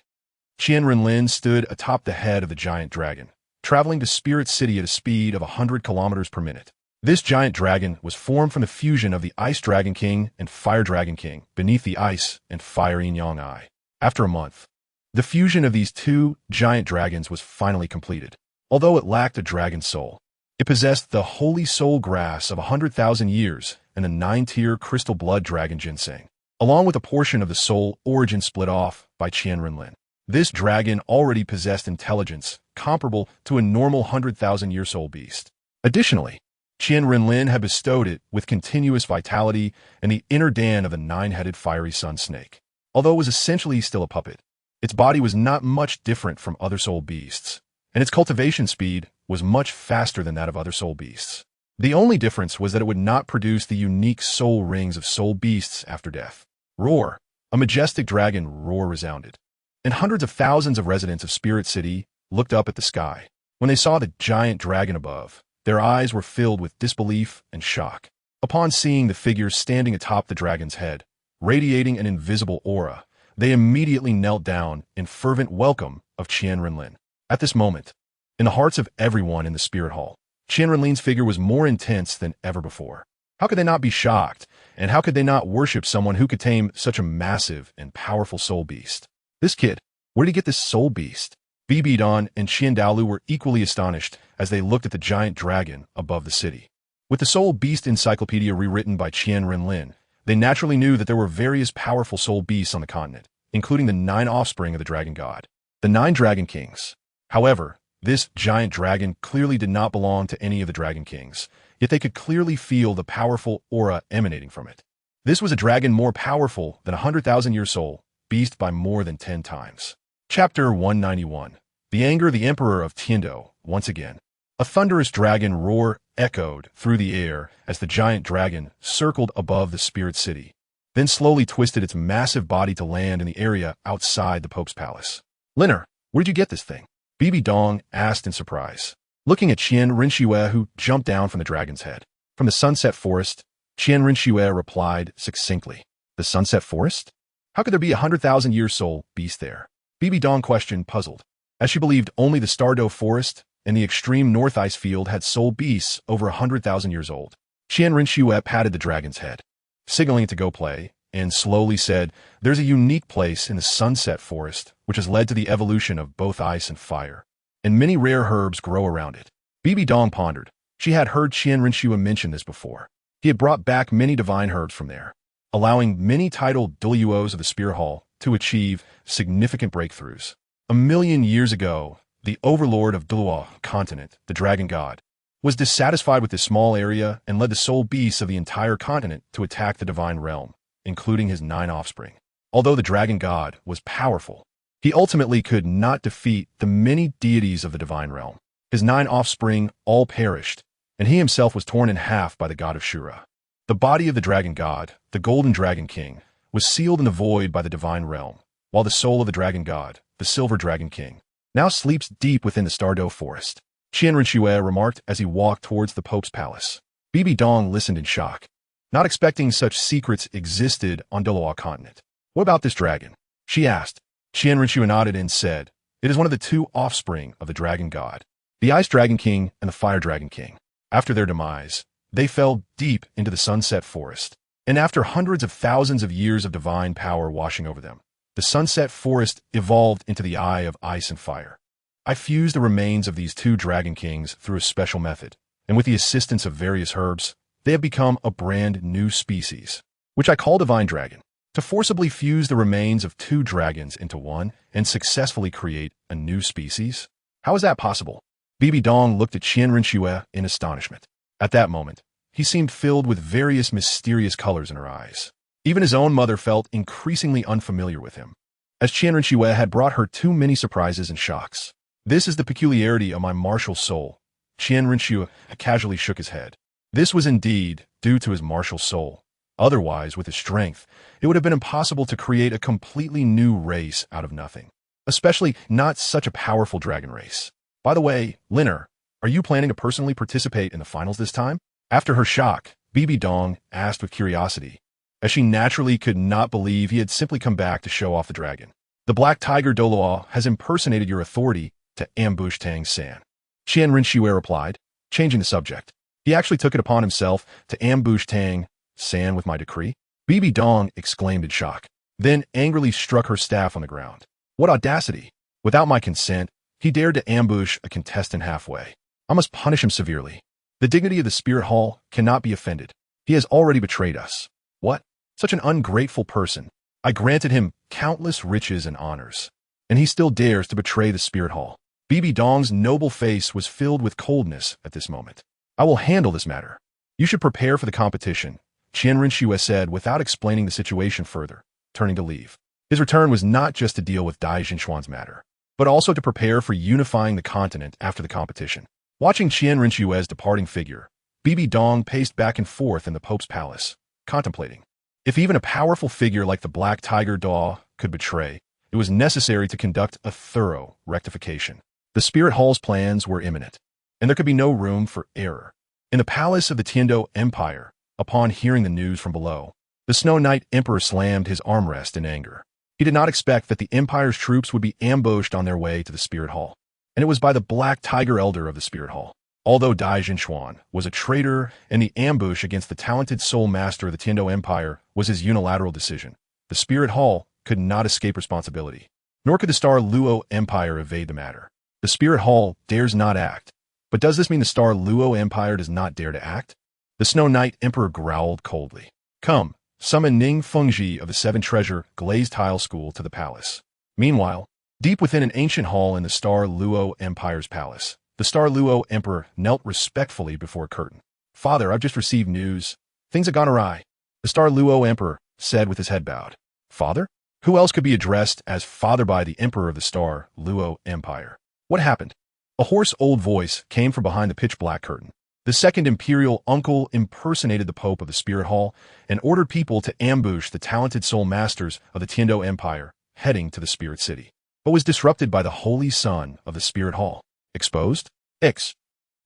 Qian Renlin stood atop the head of the giant dragon, traveling to Spirit City at a speed of 100 kilometers per minute. This giant dragon was formed from the fusion of the Ice Dragon King and Fire Dragon King beneath the ice and fire yin-yang eye. After a month, the fusion of these two giant dragons was finally completed. Although it lacked a dragon soul, it possessed the holy soul grass of 100,000 years and the 9-tier crystal blood dragon ginseng. along with a portion of the soul origin split off by Qian Renlin. This dragon already possessed intelligence comparable to a normal 100,000-year soul beast. Additionally, Qian Renlin had bestowed it with continuous vitality and the inner dan of a 9-headed fiery sun snake. Although it was essentially still a puppet, its body was not much different from other soul beasts, and its cultivation speed was much faster than that of other soul beasts. The only difference was that it would not produce the unique soul rings of soul beasts after death. Roar! A majestic dragon roar resounded, and hundreds of thousands of residents of Spirit City looked up at the sky. When they saw the giant dragon above, their eyes were filled with disbelief and shock. Upon seeing the figure standing atop the dragon's head, radiating an invisible aura, they immediately knelt down in fervent welcome of Qian Renlin. At this moment, in the hearts of everyone in the Spirit Hall, Qian Renlin's figure was more intense than ever before. How could they not be shocked, and how could they not worship someone who could tame such a massive and powerful soul beast? This kid, where did he get this soul beast? Bibi Dong and Dalu were equally astonished as they looked at the giant dragon above the city. With the Soul Beast Encyclopedia rewritten by Qian Renlin, they naturally knew that there were various powerful soul beasts on the continent, including the 9 offspring of the dragon god, the 9 dragon kings. However, this giant dragon clearly did not belong to any of the dragon kings, yet they could clearly feel the powerful aura emanating from it. This was a dragon more powerful than a 100,000-year soul beast by more than 10 times. Chapter 191. The Anger of the Emperor of Tiando. Once again, a thunderous dragon roar echoed through the air as the giant dragon circled above the Spirit City, then slowly twisted its massive body to land in the area outside the Pope's palace. "Linner, where'd you get this thing?" Bibi Dong asked in surprise, looking at Qian Renlin, who jumped down from the dragon's head. "From the Sunset Forest," Qian Renlin replied succinctly. "The Sunset Forest? How could there be a 100,000-year soul beast there?" Bibi Dong questioned, puzzled, as she believed only the Stardow Forest and the extreme North Ice Field had soul beasts over 100,000 years old. Qian Renlin patted the dragon's head, signaling it to go play, and slowly said, "There's a unique place in the Sunset Forest which has led to the evolution of both ice and fire, and many rare herbs grow around it." Bibi Dong pondered. She had heard Qian Renlin mention this before. He had brought back many divine herbs from there, allowing many titled Douluos of the Spirit Hall to achieve significant breakthroughs. 1,000,000 years ago, the overlord of Douluo continent, the dragon god, was dissatisfied with this small area and led the soul beasts of the entire continent to attack the divine realm, including his 9 offspring. Although the dragon god was powerful, he ultimately could not defeat the many deities of the divine realm. His 9 offspring all perished, and he himself was torn in half by the god of Shura. The body of the dragon god, the golden dragon king, was sealed in the void by the divine realm, while the soul of the dragon god, the silver dragon king, now sleeps deep within the Stardow Forest. Qian Renlin remarked as he walked towards the Pope's palace. Bibi Dong listened in shock, not expecting such secrets existed on Douluo continent. "What about this dragon?" she asked. Qian Renlin nodded and said, "It is one of the 2 offspring of the dragon god, the Ice Dragon King and the Fire Dragon King. After their demise, they fell deep into the Sunset Forest, and after hundreds of thousands of years of divine power washing over them, the Sunset Forest evolved into the Eye of Ice and Fire. I fused the remains of these 2 dragon kings through a special method, and with the assistance of various herbs, they have become a brand new species, which I call Divine Dragon. To forcibly fuse the remains of 2 dragons into one and successfully create a new species? How is that possible?" Bibi Dong looked at Qian Renlin in astonishment. At that moment, he seemed filled with various mysterious colors in her eyes. Even his own mother felt increasingly unfamiliar with him, as Qian Renlin had brought her too many surprises and shocks. "This is the peculiarity of my martial soul." Qian Renlin casually shook his head. This was indeed due to his martial soul. Otherwise, with his strength, it would have been impossible to create a completely new race out of nothing, especially not such a powerful dragon race. "By the way, Linner, are you planning to personally participate in the finals this time?" After her shock, Bibi Dong asked with curiosity, as she naturally could not believe he had simply come back to show off the dragon. "The Black Tiger Douluo has impersonated your authority to ambush Tang San," Qian Renlin replied, changing the subject. "He actually took it upon himself to ambush Tang San with my decree?" Bibi Dong exclaimed in shock, then angrily struck her staff on the ground. "What audacity! Without my consent, he dared to ambush a contestant halfway. I must punish him severely. The dignity of the Spirit Hall cannot be offended. He has already betrayed us." "What? Such an ungrateful person. I granted him countless riches and honors, and he still dares to betray the Spirit Hall. Bibi Dong's noble face was filled with coldness at this moment. I will handle this matter. You should prepare for the competition, Qian Renlin said without explaining the situation further, turning to leave. His return was not just to deal with Dai Jinxuan's matter, but also to prepare for unifying the continent after the competition. Watching Qian Renlin's departing figure, Bibi Dong paced back and forth in the Pope's palace, contemplating. If even a powerful figure like the Black Tiger Daw could betray, it was necessary to conduct a thorough rectification. The Spirit Hall's plans were imminent, and there could be no room for error. In the palace of the Tiando Empire, upon hearing the news from below, the Snow Knight Emperor slammed his armrest in anger. He did not expect that the Empire's troops would be ambushed on their way to the Spirit Hall, and it was by the Black Tiger Elder of the Spirit Hall. Although Dai Jinxuan was a traitor and the ambush against the talented soul master of the Tiando Empire was his unilateral decision, the Spirit Hall could not escape responsibility, nor could the Star Luo Empire evade the matter. The Spirit Hall dares not act, but does this mean the Star Luo Empire does not dare to act? The Snow Knight Emperor growled coldly. Come, summon Ning Fengji of the Seven Treasure Glazed Tile School to the palace. Meanwhile, deep within an ancient hall in the Star Luo Empire's palace, the Star Luo Emperor knelt respectfully before a curtain. Father, I've just received news. Things have gone awry. The Star Luo Emperor said with his head bowed. Father? Who else could be addressed as father by the Emperor of the Star Luo Empire? What happened? A hoarse old voice came from behind the pitch-black curtain. The second imperial uncle impersonated the Pope of the Spirit Hall and ordered people to ambush the talented soul masters of the Tiando Empire heading to the Spirit City, but was disrupted by the holy son of the Spirit Hall. Exposed?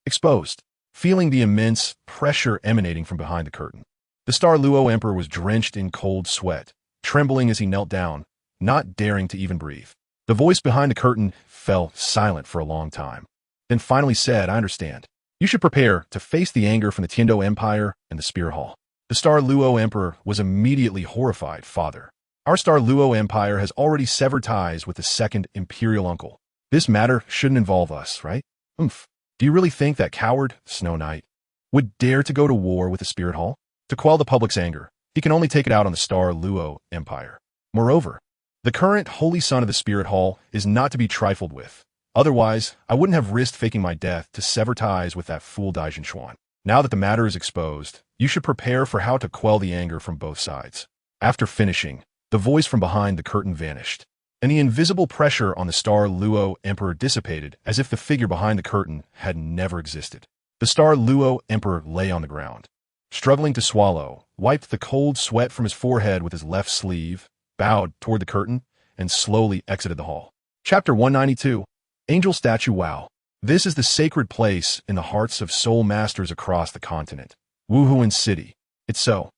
Exposed. Feeling the immense pressure emanating from behind the curtain, the Star Luo Emperor was drenched in cold sweat, trembling as he knelt down, not daring to even breathe. The voice behind the curtain fell silent for a long time, then finally said, I understand. You should prepare to face the anger from the Tiando Empire and the Spirit Hall. The Star Luo Emperor was immediately horrified. Father, our Star Luo Empire has already severed ties with the second imperial uncle. This matter shouldn't involve us, right? Do you really think that coward, Snow Knight, would dare to go to war with the Spirit Hall? To quell the public's anger, he can only take it out on the Star Luo Empire. Moreover, the current holy son of the Spirit Hall is not to be trifled with. Otherwise, I wouldn't have risked faking my death to sever ties with that fool Dai Jinxuan. Now that the matter is exposed, you should prepare for how to quell the anger from both sides. After finishing, the voice from behind the curtain vanished, and the invisible pressure on the Star Luo Emperor dissipated as if the figure behind the curtain had never existed. The Star Luo Emperor lay on the ground, struggling to swallow, wiped the cold sweat from his forehead with his left sleeve, bowed toward the curtain, and slowly exited the hall. Chapter 192. Angel Statue. Wow. This is the sacred place in the hearts of soul masters across the continent. Wuhuan City. It's so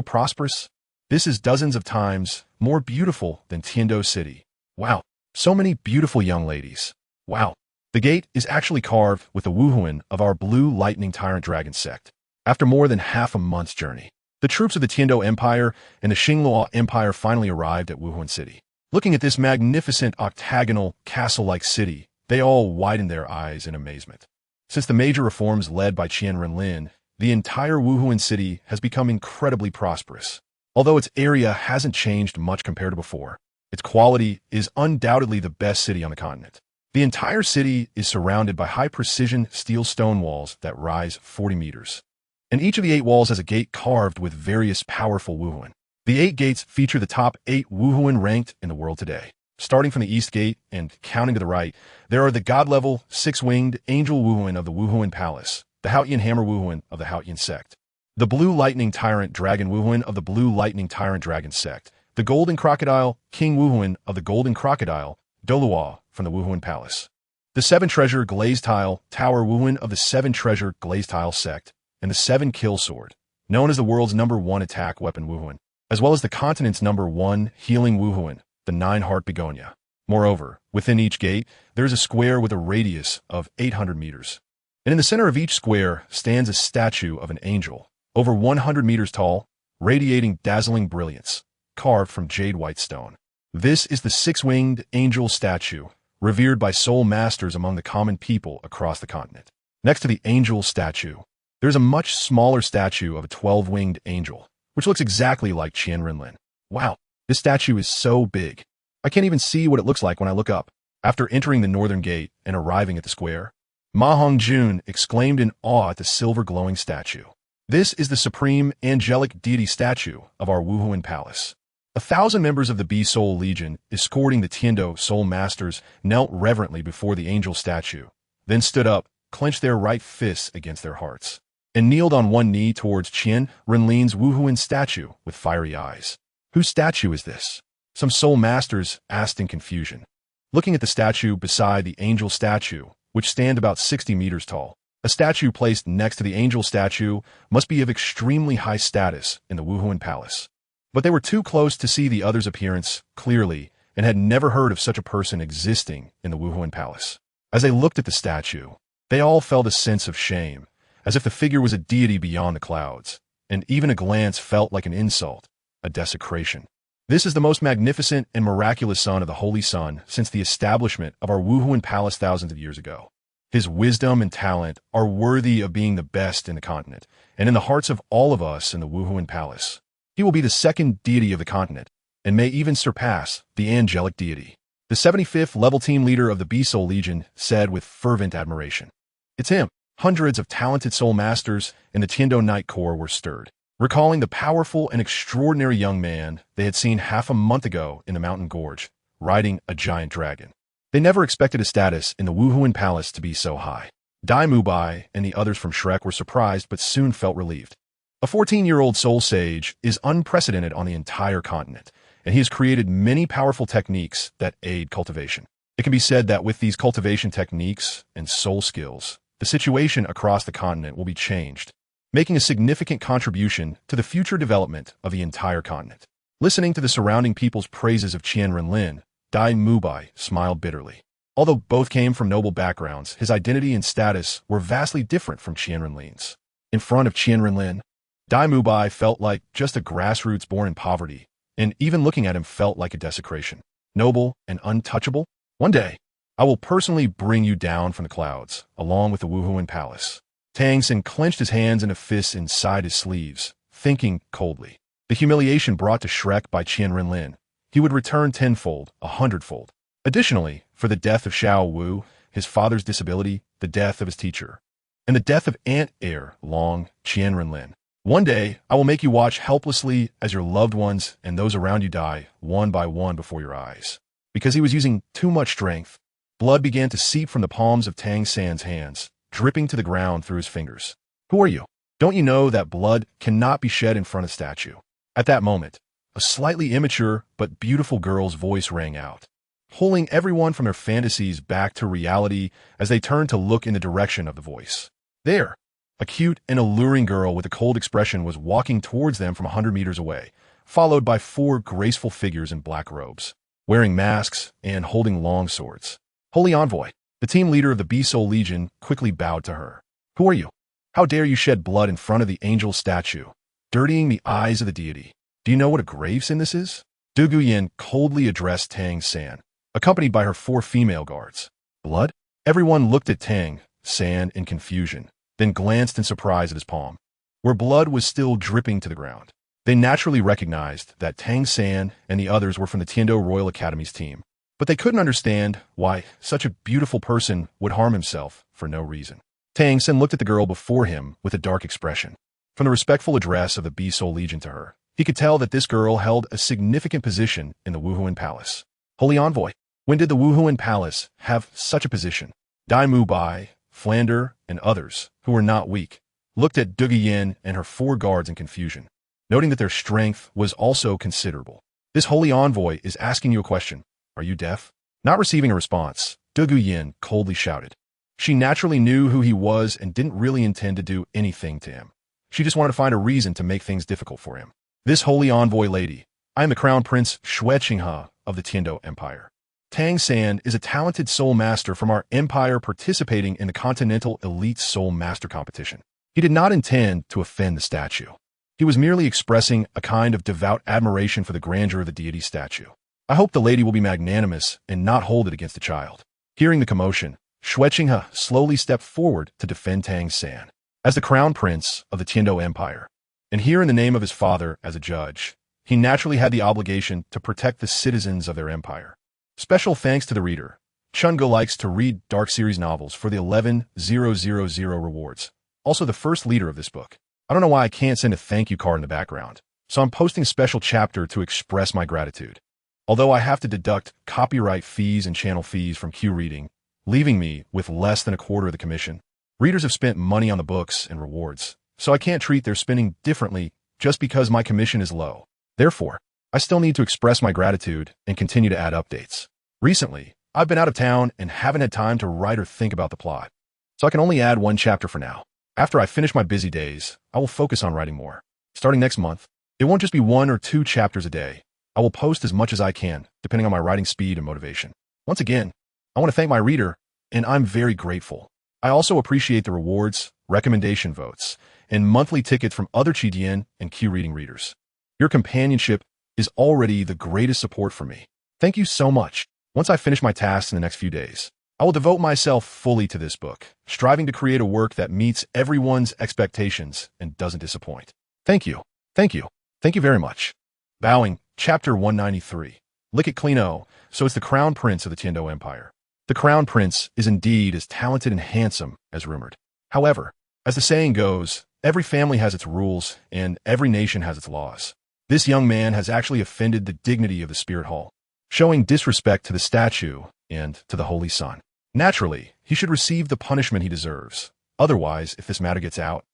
prosperous. This is dozens of times more beautiful than Tiando City. Wow. So many beautiful young ladies. Wow. The gate is actually carved with the Wuhuan of our Blue Lightning Tyrant Dragon sect. After more than half a month's journey, the troops of the Tiando Empire and the Xingluo Empire finally arrived at Wuhuan City. Looking at this magnificent octagonal castle-like city, they all widened their eyes in amazement. Since the major reforms led by Qian Renlin, the entire Wuhuan City has become incredibly prosperous. Although its area hasn't changed much compared to before, its quality is undoubtedly the best city on the continent. The entire city is surrounded by high-precision steel stone walls that rise 40 meters. And each of the 8 walls has a gate carved with various powerful Wuhuan. The 8 gates feature the top 8 Wuhuan ranked in the world today. Starting from the East Gate and counting to the right, there are the God-level 6-winged Angel Wuhuan of the Wuhuan Palace, the Haotian Hammer Wuhuan of the Haotian Sect, the Blue Lightning Tyrant Dragon Wuhuan of the Blue Lightning Tyrant Dragon Sect, the Golden Crocodile King Wuhuan of the Golden Crocodile Douluo from the Wuhuan Palace, the 7-treasure Glazed Tile Tower Wuhuan of the 7-treasure Glazed Tile Sect, and the 7-kill sword, known as the world's #1 attack weapon Wuhuan, as well as the continent's #1 healing Wuhuan, the 9-heart Begonia. Moreover, within each gate, there is a square with a radius of 800 meters. And in the center of each square stands a statue of an angel, over 100 meters tall, radiating dazzling brilliance, carved from jade white stone. This is the 6-winged angel statue, revered by soul masters among the common people across the continent. Next to the angel statue, there is a much smaller statue of a 12-winged angel, which looks exactly like Qian Renlin. Wow, this statue is so big. I can't even see what it looks like when I look up. After entering the northern gate and arriving at the square, Ma Hongjun exclaimed in awe at the silver glowing statue. This is the supreme angelic deity statue of our Wuhuan Palace. 1,000 members of the B-Soul Legion, escorting the Tiando Soul Masters, knelt reverently before the angel statue, then stood up, clenched their right fists against their hearts, and kneeled on one knee towards Qian Renlin's Wuhuan statue with fiery eyes. Whose statue is this? Some Soul Masters asked in confusion. Looking at the statue beside the angel statue, which stand about 60 meters tall, a statue placed next to the angel statue must be of extremely high status in the Wuhuan Palace. But they were too close to see the other's appearance clearly and had never heard of such a person existing in the Wuhuan Palace. As they looked at the statue, they all felt a sense of shame, as if the figure was a deity beyond the clouds, and even a glance felt like an insult, a desecration. This is the most magnificent and miraculous son of the Holy Sun since the establishment of our Wuhuan Palace thousands of years ago. His wisdom and talent are worthy of being the best in the continent, and in the hearts of all of us in the Wuhuan Palace. He will be the second deity of the continent, and may even surpass the angelic deity. The 75th level team leader of the B-Soul Legion said with fervent admiration. It's him. Hundreds of talented soul masters in the Tiando Night Corps were stirred, recalling the powerful and extraordinary young man they had seen half a month ago in the mountain gorge, riding a giant dragon. They never expected his status in the Wuhuan Palace to be so high. Dai Mubai and the others from Shrek were surprised but soon felt relieved. A 14-year-old soul sage is unprecedented on the entire continent, and he has created many powerful techniques that aid cultivation. It can be said that with these cultivation techniques and soul skills, the situation across the continent will be changed, making a significant contribution to the future development of the entire continent. Listening to the surrounding people's praises of Qian Renlin, Dai Mubai smiled bitterly. Although both came from noble backgrounds, his identity and status were vastly different from Qian Renlin's. In front of Qian Renlin, Dai Mubai felt like just a grassroots born in poverty, and even looking at him felt like a desecration. Noble and untouchable? One day, I will personally bring you down from the clouds, along with the Wuhuan Palace. Tang San clenched his hands into fists inside his sleeves, thinking coldly. The humiliation brought to Shrek by Qian Renlin, he would return tenfold, 100-fold. Additionally, for the death of Xiao Wu, his father's disability, the death of his teacher, and the death of Aunt Heir Long, Qian Renlin. One day, I will make you watch helplessly as your loved ones and those around you die, one by one before your eyes. Because he was using too much strength, blood began to seep from the palms of Tang San's hands, dripping to the ground through his fingers. Who are you? Don't you know that blood cannot be shed in front of a statue? At that moment, a slightly immature but beautiful girl's voice rang out, pulling everyone from their fantasies back to reality as they turned to look in the direction of the voice. There, a cute and alluring girl with a cold expression was walking towards them from 100 meters away, followed by 4 graceful figures in black robes, wearing masks and holding long swords. Holy Envoy, the team leader of the B-Soul Legion, quickly bowed to her. Who are you? How dare you shed blood in front of the angel statue, dirtying the eyes of the deity? Do you know what a gravesin this is? Du Guyan coldly addressed Tang San, accompanied by her 4 female guards. Blood? Everyone looked at Tang San in confusion, then glanced in surprise at his palm, where blood was still dripping to the ground. They naturally recognized that Tang San and the others were from the Tiando Royal Academy's team, but they couldn't understand why such a beautiful person would harm himself for no reason. Tang San looked at the girl before him with a dark expression. From the respectful address of the B-Soul Legion to her, he could tell that this girl held a significant position in the Wuhuan Palace. Holy Envoy, when did the Wuhuan Palace have such a position? Dai Mubai, Flander, and others, who were not weak, looked at Du Guyan and her 4 guards in confusion, noting that their strength was also considerable. This holy envoy is asking you a question. Are you deaf? Not receiving a response, Du Guyan coldly shouted. She naturally knew who he was and didn't really intend to do anything to him. She just wanted to find a reason to make things difficult for him. This holy envoy lady, I am the Crown Prince Shui Qinghe of the Tiando Empire. Tang San is a talented soul master from our empire participating in the Continental Elite Soul Master Competition. He did not intend to offend the statue. He was merely expressing a kind of devout admiration for the grandeur of the deity statue. I hope the lady will be magnanimous and not hold it against the child. Hearing the commotion, Shui Qinghe slowly stepped forward to defend Tang San. As the Crown Prince of the Tiando Empire, And here in the name of his father as a judge, he naturally had the obligation to protect the citizens of their empire. Special thanks to the reader. Chungo likes to read Dark Series novels for the 11,000 rewards. Also the first leader of this book. I don't know why I can't send a thank you card in the background, so I'm posting a special chapter to express my gratitude. Although I have to deduct copyright fees and channel fees from Q Reading, leaving me with less than a quarter of the commission. Readers have spent money on the books and rewards, so I can't treat their spending differently just because my commission is low. Therefore, I still need to express my gratitude and continue to add updates. Recently, I've been out of town and haven't had time to write or think about the plot, so I can only add one chapter for now. After I finish my busy days, I will focus on writing more. Starting next month, it won't just be 1 or 2 chapters a day. I will post as much as I can, depending on my writing speed and motivation. Once again, I want to thank my reader, and I'm very grateful. I also appreciate the rewards, recommendation votes, and monthly tickets from other Qian and Q Reading readers. Your companionship is already the greatest support for me. Thank you so much. Once I finish my tasks in the next few days, I will devote myself fully to this book, striving to create a work that meets everyone's expectations and doesn't disappoint. Thank you. Thank you. Thank you very much. Bowing, Chapter 193. Lick it clean-o, so it's the Crown Prince of the Tiando Empire. The Crown Prince is indeed as talented and handsome as rumored. However, as the saying goes, every family has its rules and every nation has its laws. This young man has actually offended the dignity of the Spirit Hall, showing disrespect to the statue and to the Holy Son. Naturally, he should receive the punishment he deserves. Otherwise, if this matter gets out,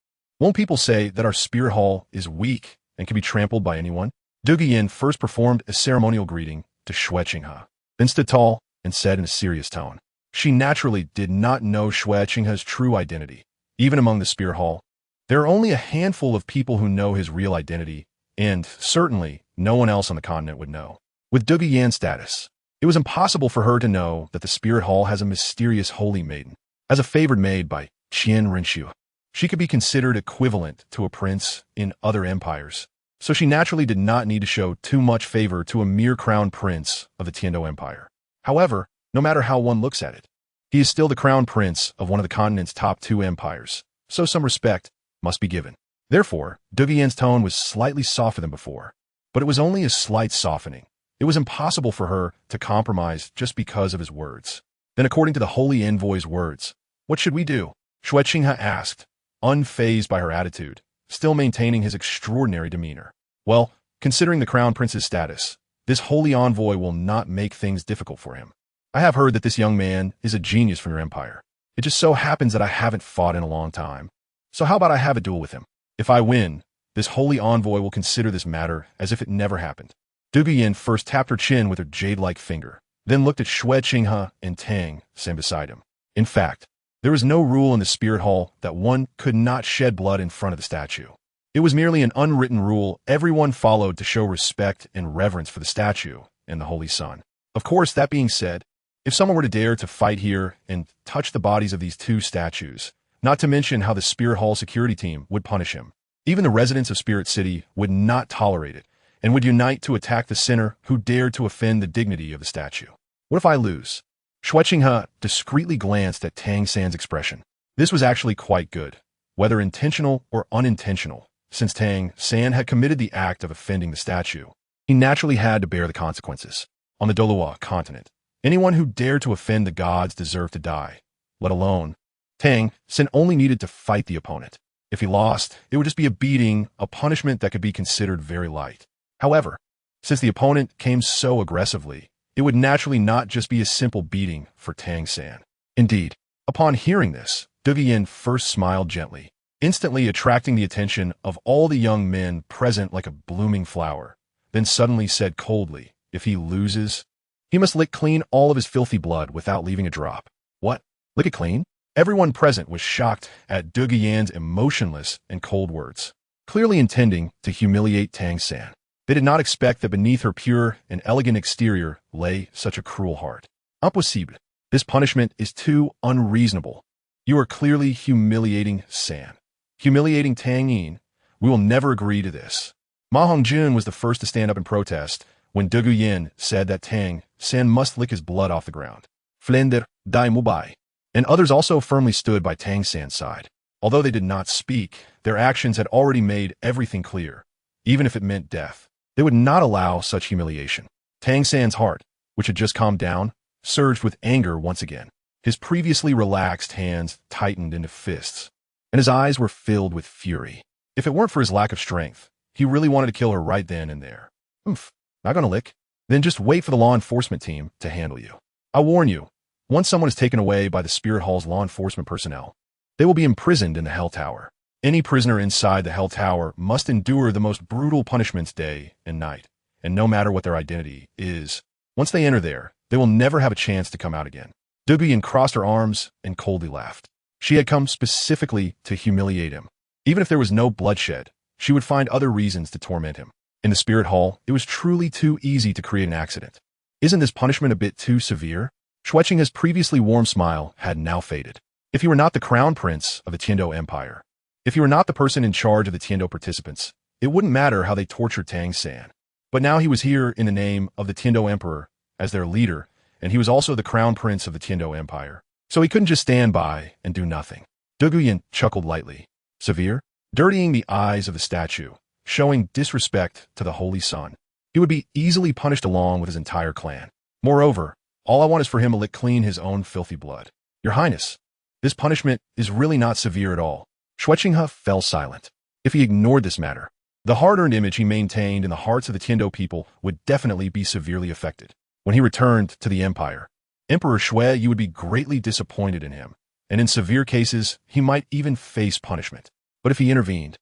won't people say that our Spirit Hall is weak and can be trampled by anyone? Yin first performed a ceremonial greeting to Shueqinghe, then stood tall and said in a serious tone. She naturally did not know Shueqinghe's true identity. Even among the Spirit Hall, there are only a handful of people who know his real identity, and certainly no one else on the continent would know. With Yan's status, it was impossible for her to know that the Spirit Hall has a mysterious holy maiden. As a favored maid by Qian Renlin, she could be considered equivalent to a prince in other empires, so she naturally did not need to show too much favor to a mere crown prince of the Tiando Empire. However, no matter how one looks at it, he is still the crown prince of one of the continent's top 2 empires, so some respect must be given. Therefore, Yan's tone was slightly softer than before, but it was only a slight softening. It was impossible for her to compromise just because of his words. Then according to the holy envoy's words, what should we do? Shueqinghe asked, unfazed by her attitude, still maintaining his extraordinary demeanor. Well, considering the crown prince's status, this holy envoy will not make things difficult for him. I have heard that this young man is a genius from your empire. It just so happens that I haven't fought in a long time. So how about I have a duel with him? If I win, this holy envoy will consider this matter as if it never happened. Yin first tapped her chin with her jade-like finger, then looked at Shueqinghe and Tang San beside him. In fact, there was no rule in the Spirit Hall that one could not shed blood in front of the statue. It was merely an unwritten rule everyone followed to show respect and reverence for the statue and the Holy Son. Of course, that being said, if someone were to dare to fight here and touch the bodies of these 2 statues, not to mention how the Spirit Hall security team would punish him, even the residents of Spirit City would not tolerate it and would unite to attack the sinner who dared to offend the dignity of the statue. What if I lose? Shueqinghe discreetly glanced at Tang San's expression. This was actually quite good, whether intentional or unintentional. Since Tang San had committed the act of offending the statue, he naturally had to bear the consequences. On the Douluo continent, anyone who dared to offend the gods deserved to die, let alone. Tang San only needed to fight the opponent. If he lost, it would just be a beating, a punishment that could be considered very light. However, since the opponent came so aggressively, it would naturally not just be a simple beating for Tang San. Indeed, upon hearing this, Yin first smiled gently, instantly attracting the attention of all the young men present like a blooming flower, then suddenly said coldly, if he loses, he must lick clean all of his filthy blood without leaving a drop. What? Lick it clean? Everyone present was shocked at Yan's emotionless and cold words, clearly intending to humiliate Tang San. They did not expect that beneath her pure and elegant exterior lay such a cruel heart. Impossible. This punishment is too unreasonable. You are clearly humiliating San. Humiliating Tang Yin. We will never agree to this. Ma Hongjun was the first to stand up in protest when Yin said that Tang San must lick his blood off the ground. Flender, dai mubai. And others also firmly stood by Tang San's side. Although they did not speak, their actions had already made everything clear. Even if it meant death, they would not allow such humiliation. Tang San's heart, which had just calmed down, surged with anger once again. His previously relaxed hands tightened into fists, and his eyes were filled with fury. If it weren't for his lack of strength, he really wanted to kill her right then and there. Not gonna lick. Then just wait for the law enforcement team to handle you. I warn you, once someone is taken away by the Spirit Hall's law enforcement personnel, they will be imprisoned in the Hell Tower. Any prisoner inside the Hell Tower must endure the most brutal punishments day and night, and no matter what their identity is, once they enter there, they will never have a chance to come out again. Bibi crossed her arms and coldly laughed. She had come specifically to humiliate him. Even if there was no bloodshed, she would find other reasons to torment him. In the Spirit Hall, it was truly too easy to create an accident. Isn't this punishment a bit too severe? Shueqing's previously warm smile had now faded. If you were not the crown prince of the Tiando Empire, if you were not the person in charge of the Tiando participants, it wouldn't matter how they tortured Tang San. But now he was here in the name of the Tiando Emperor as their leader, and he was also the crown prince of the Tiando Empire. So he couldn't just stand by and do nothing. Douluo chuckled lightly. Severe? Dirtying the eyes of the statue, showing disrespect to the Holy Son. He would be easily punished along with his entire clan. Moreover, all I want is for him to lick clean his own filthy blood. Your Highness, this punishment is really not severe at all. Shueqing fell silent. If he ignored this matter, the hard-earned image he maintained in the hearts of the Tiando people would definitely be severely affected. When he returned to the Empire, Emperor Shui would be greatly disappointed in him, and in severe cases, he might even face punishment. But if he intervened,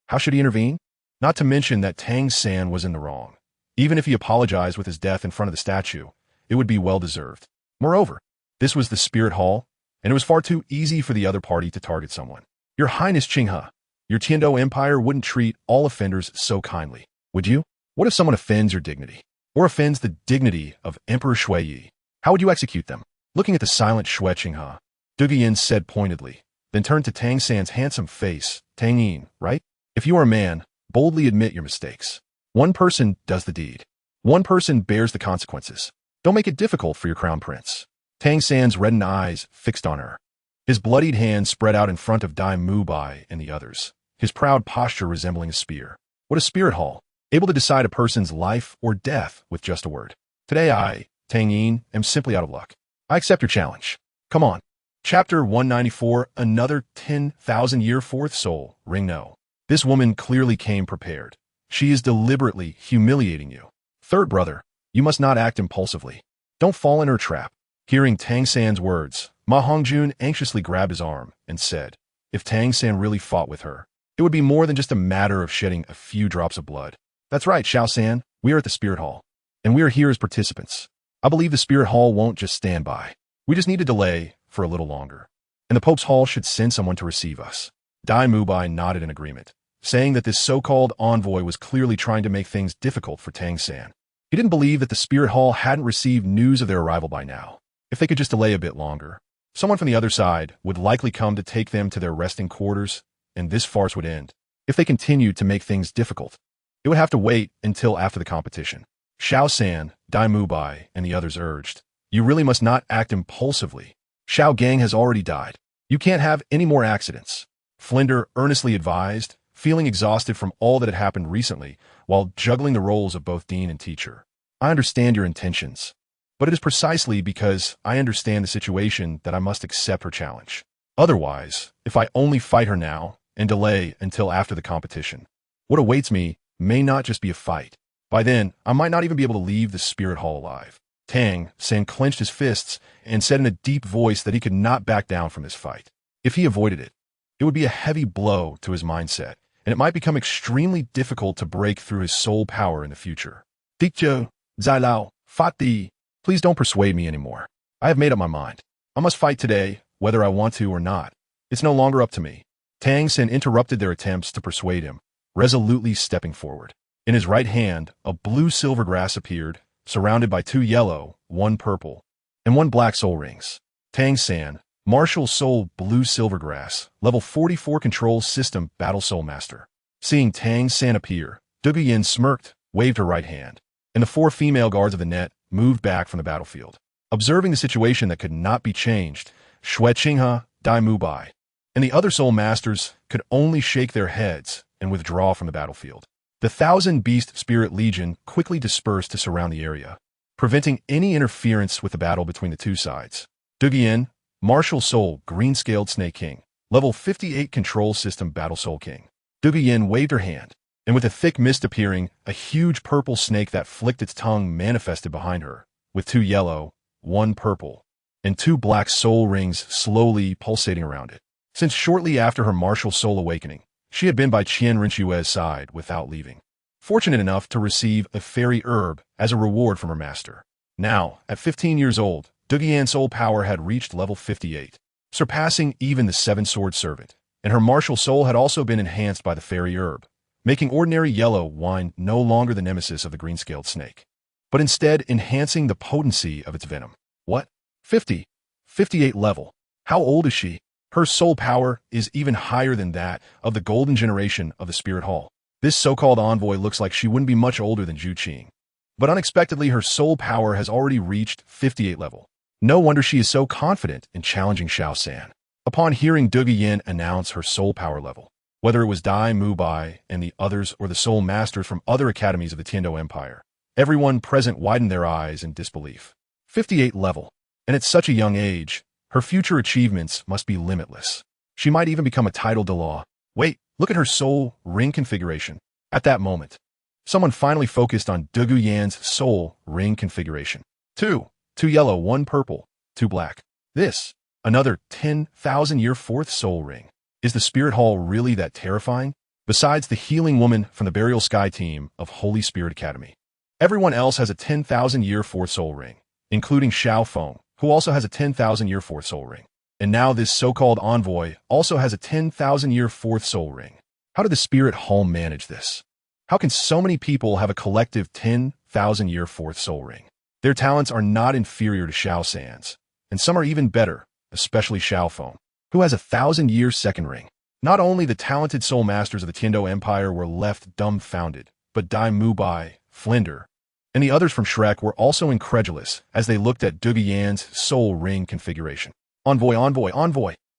how should he intervene? Not to mention that Tang San was in the wrong. Even if he apologized with his death in front of the statue, it would be well-deserved. Moreover, this was the Spirit Hall, and it was far too easy for the other party to target someone. Your Highness Qinghe, your Tiando Empire wouldn't treat all offenders so kindly, would you? What if someone offends your dignity, or offends the dignity of Emperor Shui? How would you execute them? Looking at the silent Shueqing, Douluo said pointedly, then turned to Tang San's handsome face. Tang Yin, right? If you are a man, boldly admit your mistakes. One person does the deed. One person bears the consequences. Don't make it difficult for your crown prince. Tang San's reddened eyes fixed on her. His bloodied hand spread out in front of Dai Mubai and the others, his proud posture resembling a spear. What a Spirit Hall, able to decide a person's life or death with just a word. Today I, Tang Yin, am simply out of luck. I accept your challenge. Come on. Chapter 194, Another 10,000-Year Fourth Soul, Ring No. This woman clearly came prepared. She is deliberately humiliating you. Third brother, you must not act impulsively. Don't fall in her trap. Hearing Tang San's words, Ma Hongjun anxiously grabbed his arm and said, if Tang San really fought with her, it would be more than just a matter of shedding a few drops of blood. That's right, Xiao San, we are at the Spirit Hall, and we are here as participants. I believe the Spirit Hall won't just stand by. We just need to delay for a little longer, and the Pope's Hall should send someone to receive us. Dai Mubai nodded in agreement, saying that this so-called envoy was clearly trying to make things difficult for Tang San. He didn't believe that the Spirit Hall hadn't received news of their arrival by now. If they could just delay a bit longer, someone from the other side would likely come to take them to their resting quarters, and this farce would end. If they continued to make things difficult, it would have to wait until after the competition. Xiao San, Dai Mubai, and the others urged, you really must not act impulsively. Xiao Gang has already died. You can't have any more accidents. Flinder earnestly advised, feeling exhausted from all that had happened recently, while juggling the roles of both dean and teacher. I understand your intentions, but it is precisely because I understand the situation that I must accept her challenge. Otherwise, if I only fight her now and delay until after the competition, what awaits me may not just be a fight. By then, I might not even be able to leave the Spirit Hall alive. Tang San clenched his fists and said in a deep voice that he could not back down from this fight. If he avoided it, it would be a heavy blow to his mindset, and it might become extremely difficult to break through his soul power in the future. Dikjo, Zailao, Fati, please don't persuade me anymore. I have made up my mind. I must fight today, whether I want to or not. It's no longer up to me. Tang San interrupted their attempts to persuade him, resolutely stepping forward. In his right hand, a blue silver grass appeared, surrounded by 2 yellow, 1 purple, and 1 black soul rings. Tang San, Martial Soul Blue Silvergrass, Level 44 Control System Battle Soul Master. Seeing Tang San appear, Douluo smirked, waved her right hand, and the 4 female guards of the net moved back from the battlefield. Observing the situation that could not be changed, Shueqing, Dai Mubai, and the other soul masters could only shake their heads and withdraw from the battlefield. The 1,000-beast spirit legion quickly dispersed to surround the area, preventing any interference with the battle between the two sides. Dugian, Martial Soul Green-Scaled Snake King, Level 58 Control System Battle Soul King. Dugian waved her hand, and with a thick mist appearing, a huge purple snake that flicked its tongue manifested behind her, with 2 yellow, 1 purple, and 2 black soul rings slowly pulsating around it. Since shortly after her martial soul awakening, she had been by QianRenlin's side without leaving, fortunate enough to receive a fairy herb as a reward from her master. Now, at 15 years old, Dugian's soul power had reached level 58, surpassing even the 7-sword servant, and her martial soul had also been enhanced by the fairy herb, making ordinary yellow wine no longer the nemesis of the green-scaled snake, but instead enhancing the potency of its venom. What? 58 level. How old is she? Her soul power is even higher than that of the golden generation of the Spirit Hall. This so-called envoy looks like she wouldn't be much older than Zhu Qing. But unexpectedly, her soul power has already reached 58 level. No wonder she is so confident in challenging Xiao San. Upon hearing Dugian announce her soul power level, whether it was Dai Mubai and the others or the soul masters from other academies of the Tiando Empire, everyone present widened their eyes in disbelief. 58 level. And at such a young age, her future achievements must be limitless. She might even become a title de law. Wait, look at her soul ring configuration. At that moment, someone finally focused on Duguyan's soul ring configuration. 2 yellow, 1 purple, 2 black. This, another 10,000-year 4th soul ring. Is the Spirit Hall really that terrifying? Besides the healing woman from the Burial Sky team of Holy Spirit Academy, everyone else has a 10,000-year 4th soul ring, including Xiao Feng, who also has a 10,000-year 4th soul ring. And now this so-called envoy also has a 10,000-year 4th soul ring. How did the Spirit Hall manage this? How can so many people have a collective 10,000-year 4th soul ring? Their talents are not inferior to Xiao San's, and some are even better, especially Xiao Feng, who has a 1,000-year 2nd ring. Not only the talented soul masters of the Tiando Empire were left dumbfounded, but Dai Mubai, Flinder, and the others from Shrek were also incredulous as they looked at Dugian's soul ring configuration. Envoy.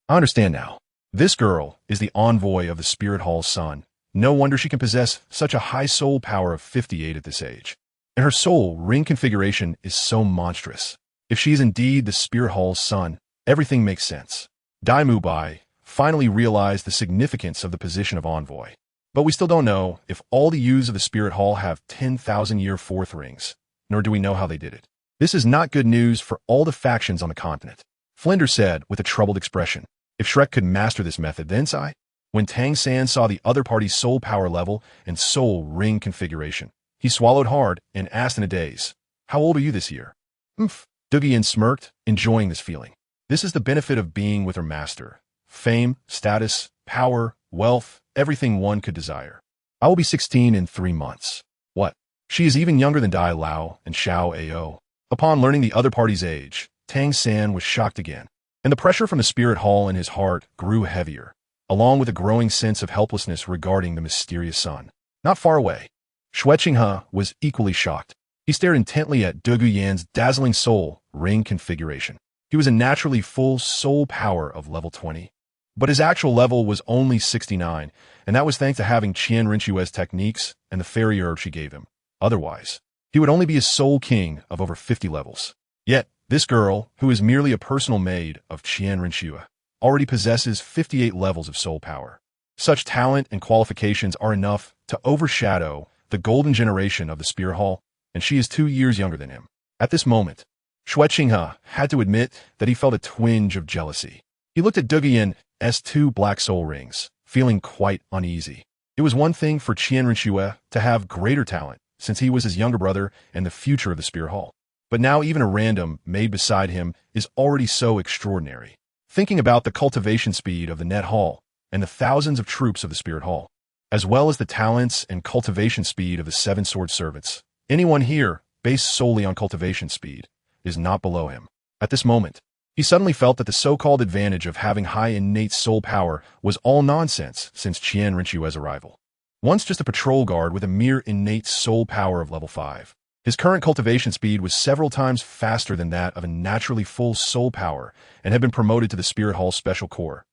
I understand now. This girl is the envoy of the Spirit Hall's son. No wonder she can possess such a high soul power of 58 at this age. And her soul ring configuration is so monstrous. If she is indeed the Spirit Hall's son, everything makes sense. Dai Mubai finally realized the significance of the position of envoy. But we still don't know if all the youths of the Spirit Hall have 10,000-year 4th rings, nor do we know how they did it. This is not good news for all the factions on the continent. Flinder said with a troubled expression. If Shrek could master this method, then I. When Tang San saw the other party's soul power level and soul ring configuration, he swallowed hard and asked in a daze, "How old are you this year?" Dugian smirked, enjoying this feeling. This is the benefit of being with her master. Fame, status, power, wealth, everything one could desire. I will be 16 in 3 months. What? She is even younger than Dai Lao and Xiao Ao. Upon learning the other party's age, Tang San was shocked again, and the pressure from the Spirit Hall in his heart grew heavier, along with a growing sense of helplessness regarding the mysterious son. Not far away, Shui Qinghe was equally shocked. He stared intently at Duguyan's dazzling soul ring configuration. He was a naturally full soul power of level 20, but his actual level was only 69, and that was thanks to having QianRenlin techniques and the fairy herb she gave him. Otherwise, he would only be a soul king of over 50 levels. Yet, this girl, who is merely a personal maid of QianRenlin, already possesses 58 levels of soul power. Such talent and qualifications are enough to overshadow the golden generation of the Spirit Hall, and she is 2 years younger than him. At this moment, Shui Qinghe had to admit that he felt a twinge of jealousy. He looked at Dugian's 2 black soul rings, feeling quite uneasy. It was one thing for QianRenlin to have greater talent, since he was his younger brother and the future of the Spirit Hall. But now even a random maid beside him is already so extraordinary. Thinking about the cultivation speed of the Net Hall and the thousands of troops of the Spirit Hall, as well as the talents and cultivation speed of the 7 sword servants, anyone here, based solely on cultivation speed, is not below him. At this moment, he suddenly felt that the so-called advantage of having high innate soul power was all nonsense since QianRenlin's arrival. Once just a patrol guard with a mere innate soul power of level 5. His current cultivation speed was several times faster than that of a naturally full soul power and had been promoted to the Spirit Hall Special Corps.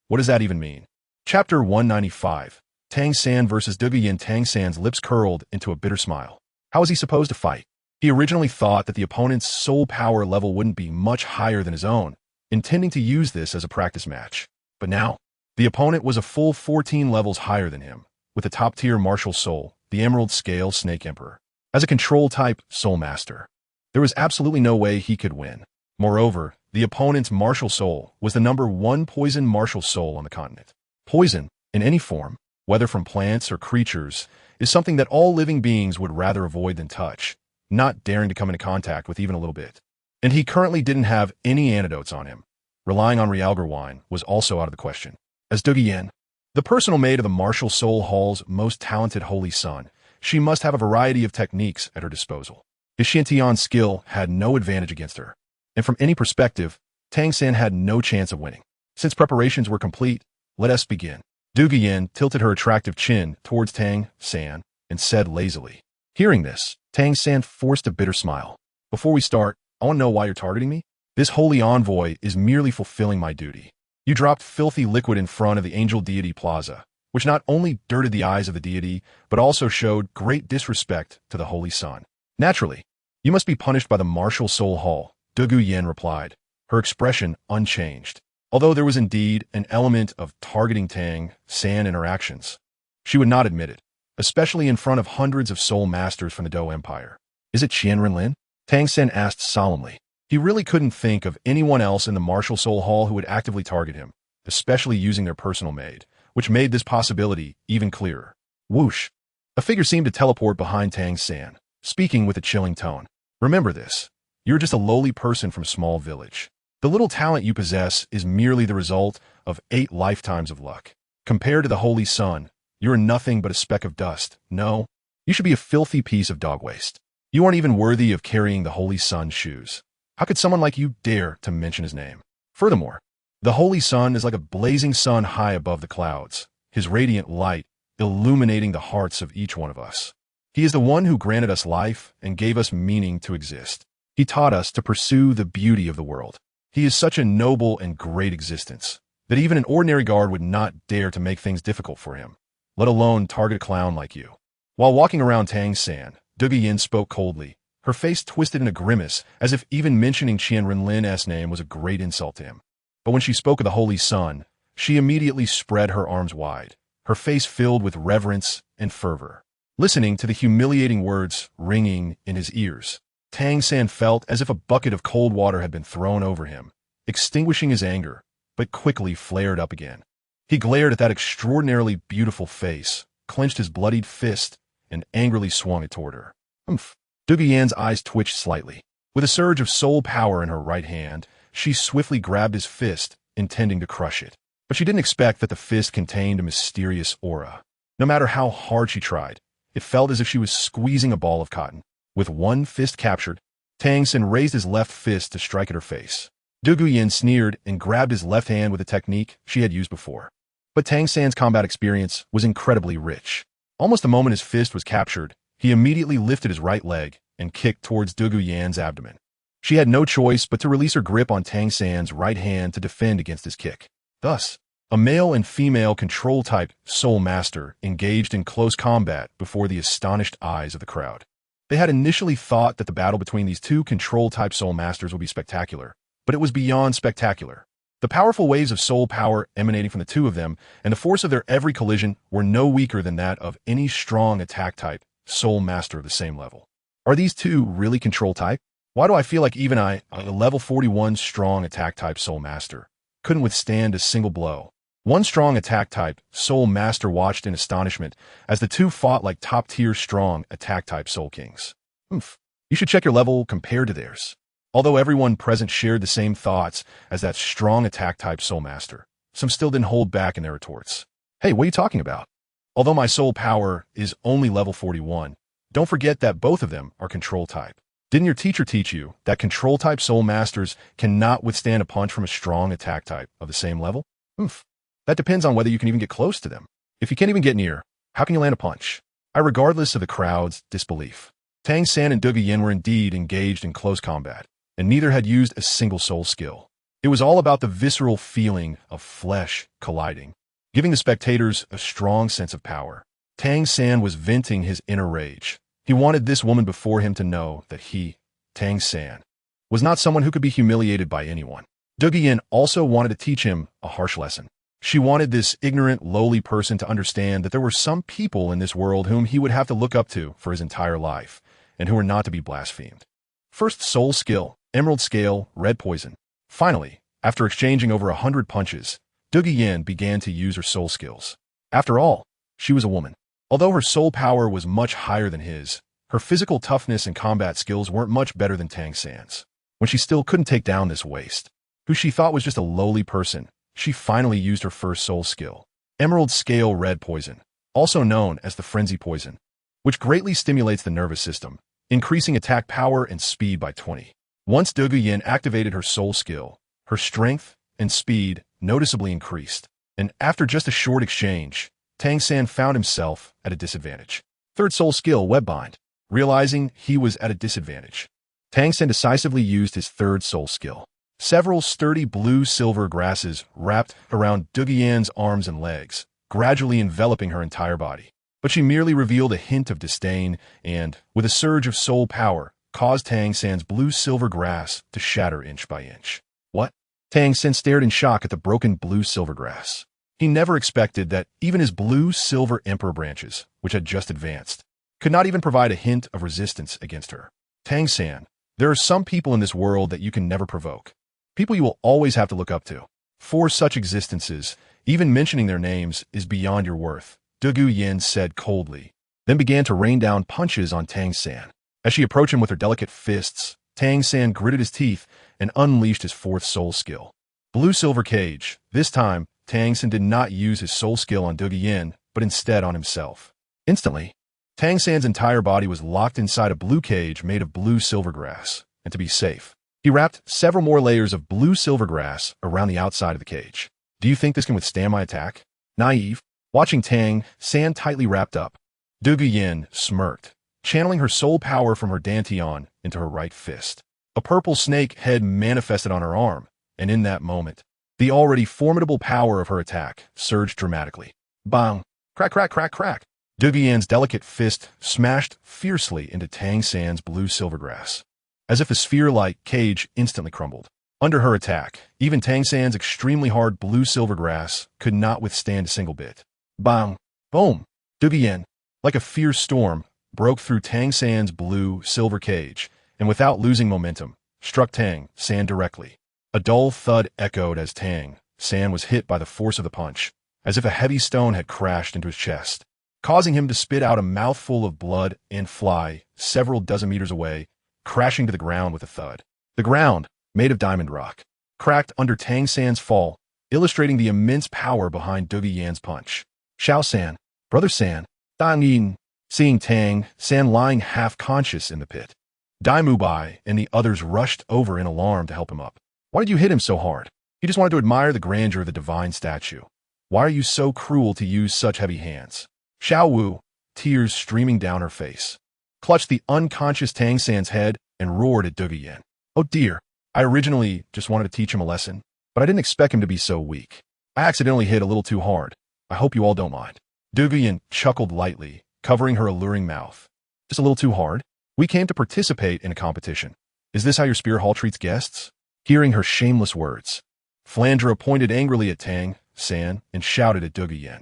What does that even mean? Chapter 195. Tang San versus Douluo. Tang San's lips curled into a bitter smile. How was he supposed to fight? He originally thought that the opponent's soul power level wouldn't be much higher than his own, intending to use this as a practice match. But now, the opponent was a full 14 levels higher than him, with a top-tier martial soul, the Emerald Scale Snake Emperor, as a control-type soul master. There was absolutely no way he could win. Moreover, the opponent's martial soul was the #1 poison martial soul on the continent. Poison, in any form, whether from plants or creatures, is something that all living beings would rather avoid than touch, not daring to come into contact with even a little bit. And he currently didn't have any antidotes on him. Relying on Realgar wine was also out of the question. As Douluo, the personal maid of the Martial Soul Hall's most talented holy son, she must have a variety of techniques at her disposal. His Qian skill had no advantage against her, and from any perspective, Tang San had no chance of winning. Since preparations were complete, let us begin. Douluo tilted her attractive chin towards Tang San and said lazily. Hearing this, Tang San forced a bitter smile. Before we start, I want to know why you're targeting me? This holy envoy is merely fulfilling my duty. You dropped filthy liquid in front of the angel deity Plaza, which not only dirted the eyes of the deity, but also showed great disrespect to the holy son. Naturally, you must be punished by the Martial Soul Hall, Douluo replied, her expression unchanged. Although there was indeed an element of targeting Tang San in her actions, she would not admit it, especially in front of hundreds of soul masters from the Dou Empire. Is it Qian Renlin? Tang San asked solemnly. He really couldn't think of anyone else in the Martial Soul Hall who would actively target him, especially using their personal maid, which made this possibility even clearer. Whoosh! A figure seemed to teleport behind Tang San, speaking with a chilling tone. Remember this. You're just a lowly person from a small village. The little talent you possess is merely the result of 8 lifetimes of luck. Compared to the Holy Sun, you're nothing but a speck of dust. No, you should be a filthy piece of dog waste. You aren't even worthy of carrying the Holy Sun's shoes. How could someone like you dare to mention his name? Furthermore, the Holy Sun is like a blazing sun high above the clouds, his radiant light illuminating the hearts of each one of us. He is the one who granted us life and gave us meaning to exist. He taught us to pursue the beauty of the world. He is such a noble and great existence that even an ordinary guard would not dare to make things difficult for him, let alone target a clown like you. While walking around Tang San, Douluo spoke coldly, her face twisted in a grimace as if even mentioning QianRenlin's name was a great insult to him. But when she spoke of the Holy Sun, she immediately spread her arms wide, her face filled with reverence and fervor. Listening to the humiliating words ringing in his ears, Tang San felt as if a bucket of cold water had been thrown over him, extinguishing his anger, but quickly flared up again. He glared at that extraordinarily beautiful face, clenched his bloodied fist, and angrily swung it toward her. Humph! Douluo's eyes twitched slightly. With a surge of soul power in her right hand, she swiftly grabbed his fist, intending to crush it. But she didn't expect that the fist contained a mysterious aura. No matter how hard she tried, it felt as if she was squeezing a ball of cotton. With one fist captured, Tang San raised his left fist to strike at her face. Douluo sneered and grabbed his left hand with a technique she had used before. But Tang San's combat experience was incredibly rich. Almost the moment his fist was captured, he immediately lifted his right leg and kicked towards Douluo's abdomen. She had no choice but to release her grip on Tang San's right hand to defend against his kick. Thus, a male and female control-type soul master engaged in close combat before the astonished eyes of the crowd. They had initially thought that the battle between these two control-type soul masters would be spectacular, but it was beyond spectacular. The powerful waves of soul power emanating from the two of them and the force of their every collision were no weaker than that of any strong attack-type soul master of the same level. Are these two really control-type? Why do I feel like even I, a level 41 strong attack-type soul master, couldn't withstand a single blow? One strong attack-type soul master watched in astonishment as the two fought like top-tier strong attack-type soul kings. Oomph. You should check your level compared to theirs. Although everyone present shared the same thoughts as that strong attack-type soul master, some still didn't hold back in their retorts. Hey, what are you talking about? Although my soul power is only level 41, don't forget that both of them are control-type. Didn't your teacher teach you that control-type soul masters cannot withstand a punch from a strong attack-type of the same level? Oomph. That depends on whether you can even get close to them. If you can't even get near, how can you land a punch? Regardless of the crowd's disbelief, Tang San and Douluo were indeed engaged in close combat, and neither had used a single soul skill. It was all about the visceral feeling of flesh colliding, giving the spectators a strong sense of power. Tang San was venting his inner rage. He wanted this woman before him to know that he, Tang San, was not someone who could be humiliated by anyone. Yin also wanted to teach him a harsh lesson. She wanted this ignorant, lowly person to understand that there were some people in this world whom he would have to look up to for his entire life, and who were not to be blasphemed. First soul skill, emerald scale, red poison. Finally, after exchanging over 100 punches, Yin began to use her soul skills. After all, she was a woman. Although her soul power was much higher than his, her physical toughness and combat skills weren't much better than Tang San's. When she still couldn't take down this waste, who she thought was just a lowly person, she finally used her first soul skill, emerald scale red poison, also known as the frenzy poison, which greatly stimulates the nervous system, increasing attack power and speed by 20. Once Yin activated her soul skill, her strength and speed noticeably increased, and after just a short exchange, Tang San found himself at a disadvantage. Third soul skill, webbind. Realizing he was at a disadvantage, Tang San decisively used his third soul skill. Several sturdy blue-silver grasses wrapped around Yin's arms and legs, gradually enveloping her entire body. But she merely revealed a hint of disdain and, with a surge of soul power, caused Tang San's blue-silver grass to shatter inch by inch. What? Tang San stared in shock at the broken blue-silver grass. He never expected that even his blue-silver emperor branches, which had just advanced, could not even provide a hint of resistance against her. Tang San, there are some people in this world that you can never provoke. People you will always have to look up to. For such existences, even mentioning their names is beyond your worth, Yin said coldly, then began to rain down punches on Tang San. As she approached him with her delicate fists, Tang San gritted his teeth and unleashed his fourth soul skill. Blue-silver cage. This time, Tang San did not use his soul skill on Yin, but instead on himself. Instantly, Tang San's entire body was locked inside a blue cage made of blue-silver grass, and to be safe, he wrapped several more layers of blue-silver grass around the outside of the cage. Do you think this can withstand my attack? Naive. Watching Tang San tightly wrapped up, Yin smirked, channeling her soul power from her dantian into her right fist. A purple snake head manifested on her arm, and in that moment, the already formidable power of her attack surged dramatically. Bang! Crack, crack, crack, crack! Yin's delicate fist smashed fiercely into Tang San's blue-silver grass. As if a sphere-like cage instantly crumbled. Under her attack, even Tang San's extremely hard blue-silver grass could not withstand a single bit. Bang! Boom! Yin, like a fierce storm, broke through Tang San's blue-silver cage, and without losing momentum, struck Tang San directly. A dull thud echoed as Tang San was hit by the force of the punch, as if a heavy stone had crashed into his chest, causing him to spit out a mouthful of blood and fly several dozen meters away, crashing to the ground with a thud. The ground, made of diamond rock, cracked under Tang San's fall, illustrating the immense power behind Yin's punch. Xiao San, Brother San, Dang Yin, seeing Tang San lying half-conscious in the pit, Dai Mubai and the others rushed over in alarm to help him up. Why did you hit him so hard? He just wanted to admire the grandeur of the divine statue. Why are you so cruel to use such heavy hands? Xiao Wu, tears streaming down her face, clutched the unconscious Tang San's head and roared at Yin. Oh dear, I originally just wanted to teach him a lesson, but I didn't expect him to be so weak. I accidentally hit a little too hard. I hope you all don't mind. Yin chuckled lightly, covering her alluring mouth. Just a little too hard? We came to participate in a competition. Is this how your spirit hall treats guests? Hearing her shameless words, Flandra pointed angrily at Tang San and shouted at Yin.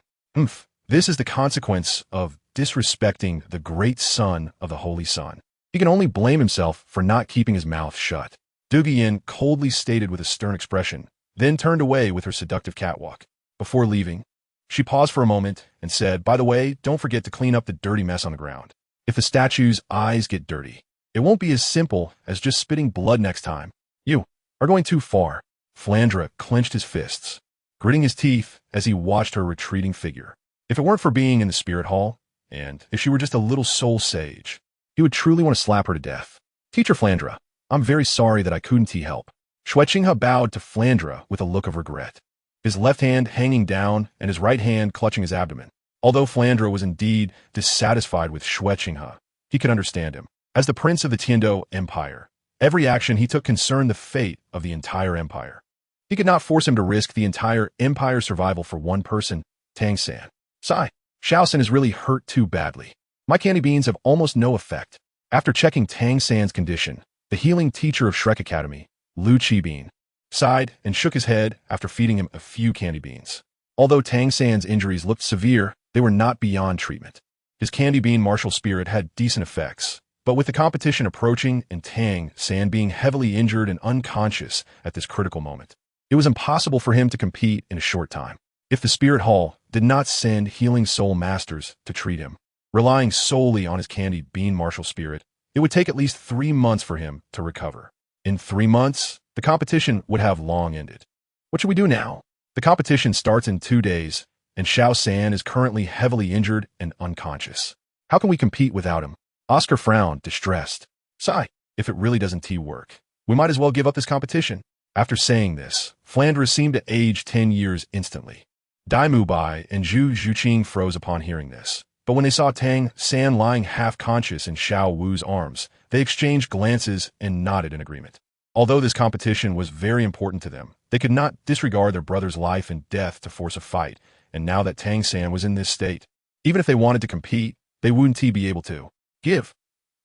This is the consequence of disrespecting the great son of the Holy Sun. He can only blame himself for not keeping his mouth shut. Yin coldly stated with a stern expression, then turned away with her seductive catwalk. Before leaving, she paused for a moment and said, by the way, don't forget to clean up the dirty mess on the ground. If the statue's eyes get dirty, it won't be as simple as just spitting blood next time. You are going too far. Flandra clenched his fists, gritting his teeth as he watched her retreating figure. If it weren't for being in the spirit hall, and if she were just a little soul sage, he would truly want to slap her to death. Teacher Flandra, I'm very sorry that I couldn't help. Shueqinghe bowed to Flandra with a look of regret, his left hand hanging down and his right hand clutching his abdomen. Although Flandra was indeed dissatisfied with Shueqinghe, he could understand him. As the prince of the Tiando Empire, every action he took concerned the fate of the entire empire. He could not force him to risk the entire empire's survival for one person, Tang San. Sigh. Xiao San is really hurt too badly. My candy beans have almost no effect. After checking Tang San's condition, the healing teacher of Shrek Academy, Lu Qibin, sighed and shook his head after feeding him a few candy beans. Although Tang San's injuries looked severe, they were not beyond treatment. His candy bean martial spirit had decent effects, but with the competition approaching and Tang San being heavily injured and unconscious at this critical moment, it was impossible for him to compete in a short time. If the Spirit Hall did not send healing soul masters to treat him, relying solely on his candy bean martial spirit, it would take at least 3 months for him to recover. In 3 months, the competition would have long ended. What should we do now? The competition starts in 2 days, and Xiao San is currently heavily injured and unconscious. How can we compete without him? Oscar frowned, distressed. Sigh. If it really doesn't work, we might as well give up this competition. After saying this, Flanders seemed to age 10 years instantly. Dai Mubai and Zhu Zhuqing froze upon hearing this. But when they saw Tang San lying half-conscious in Xiao Wu's arms, they exchanged glances and nodded in agreement. Although this competition was very important to them, they could not disregard their brother's life and death to force a fight, and now that Tang San was in this state, even if they wanted to compete, they wouldn't be able to. Give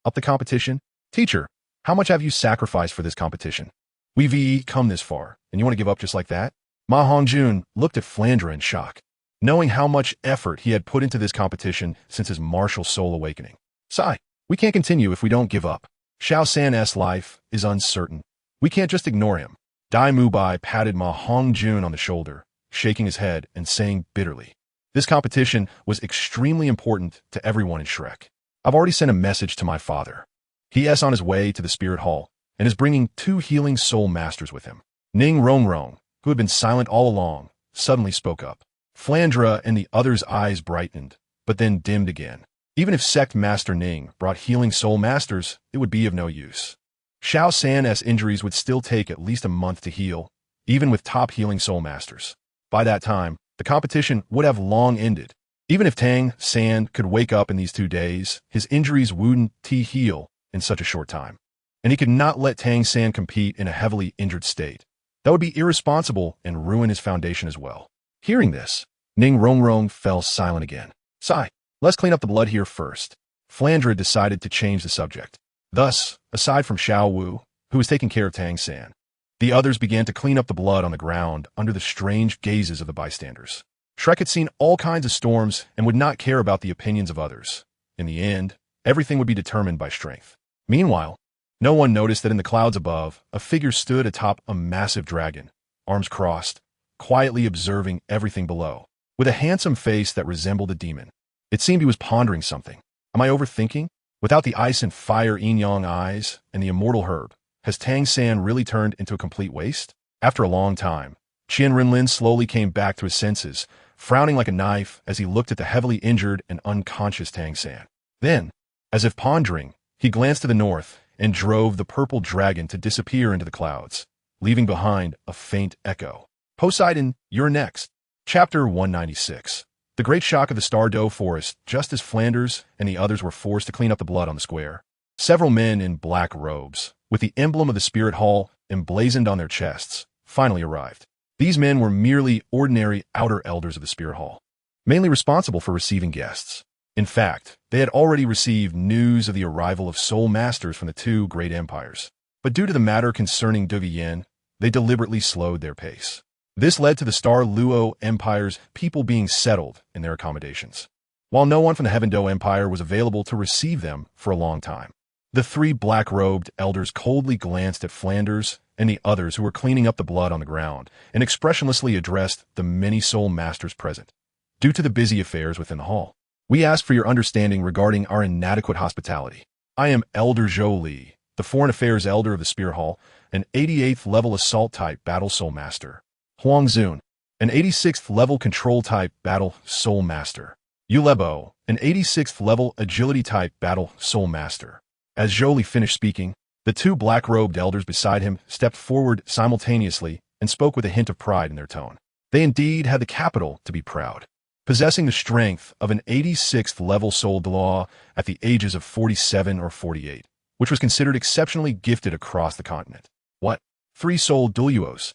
up the competition? Teacher, how much have you sacrificed for this competition? We've come this far, and you want to give up just like that? Ma Hongjun looked at Flandre in shock, knowing how much effort he had put into this competition since his martial soul awakening. Sigh. We can't continue if we don't give up. Xiao San's life is uncertain. We can't just ignore him. Dai Mubai patted Ma Hongjun on the shoulder, shaking his head and saying bitterly, this competition was extremely important to everyone in Shrek. I've already sent a message to my father. He is on his way to the Spirit Hall and is bringing 2 healing soul masters with him. Ning Rongrong, who had been silent all along, suddenly spoke up. Flandre and the other's eyes brightened, but then dimmed again. Even if Sect Master Ning brought healing soul masters, it would be of no use. Xiao San's injuries would still take at least a month to heal, even with top healing soul masters. By that time, the competition would have long ended. Even if Tang San could wake up in these 2 days, his injuries wouldn't heal in such a short time. And he could not let Tang San compete in a heavily injured state. That would be irresponsible and ruin his foundation as well. Hearing this, Ning Rongrong fell silent again. Sigh. Let's clean up the blood here first. Flandre decided to change the subject. Thus, aside from Xiao Wu, who was taking care of Tang San, the others began to clean up the blood on the ground under the strange gazes of the bystanders. Shrek had seen all kinds of storms and would not care about the opinions of others. In the end, everything would be determined by strength. Meanwhile, no one noticed that in the clouds above, a figure stood atop a massive dragon, arms crossed, quietly observing everything below, with a handsome face that resembled a demon. It seemed he was pondering something. Am I overthinking? Without the ice and fire yin-yang eyes and the immortal herb, has Tang San really turned into a complete waste? After a long time, Qian Renlin slowly came back to his senses, frowning like a knife as he looked at the heavily injured and unconscious Tang San. Then, as if pondering, he glanced to the north and drove the purple dragon to disappear into the clouds, leaving behind a faint echo. Poseidon, you're next. Chapter 196. The Great Shock of the Stardow Forest, just as Flanders and the others were forced to clean up the blood on the square. Several men in black robes, with the emblem of the Spirit Hall emblazoned on their chests, finally arrived. These men were merely ordinary outer elders of the Spirit Hall, mainly responsible for receiving guests. In fact, they had already received news of the arrival of soul masters from the 2 great empires. But due to the matter concerning Deviyen, they deliberately slowed their pace. This led to the Star Luo Empire's people being settled in their accommodations, while no one from the Heaven-Do Empire was available to receive them for a long time. The 3 black-robed elders coldly glanced at Flanders and the others who were cleaning up the blood on the ground and expressionlessly addressed the many soul masters present. Due to the busy affairs within the hall, we ask for your understanding regarding our inadequate hospitality. I am Elder Zhou Li, the Foreign Affairs Elder of the Spirit Hall, an 88th level Assault Type Battle Soul Master. Huang Zun, an 86th level Control Type Battle Soul Master. Yu Lebo, an 86th level Agility Type Battle Soul Master. As Zhou Li finished speaking, the 2 black-robed elders beside him stepped forward simultaneously and spoke with a hint of pride in their tone. They indeed had the capital to be proud. Possessing the strength of an 86th level Soul Dlaw at the ages of 47 or 48, which was considered exceptionally gifted across the continent. What? 3 Soul Duluos.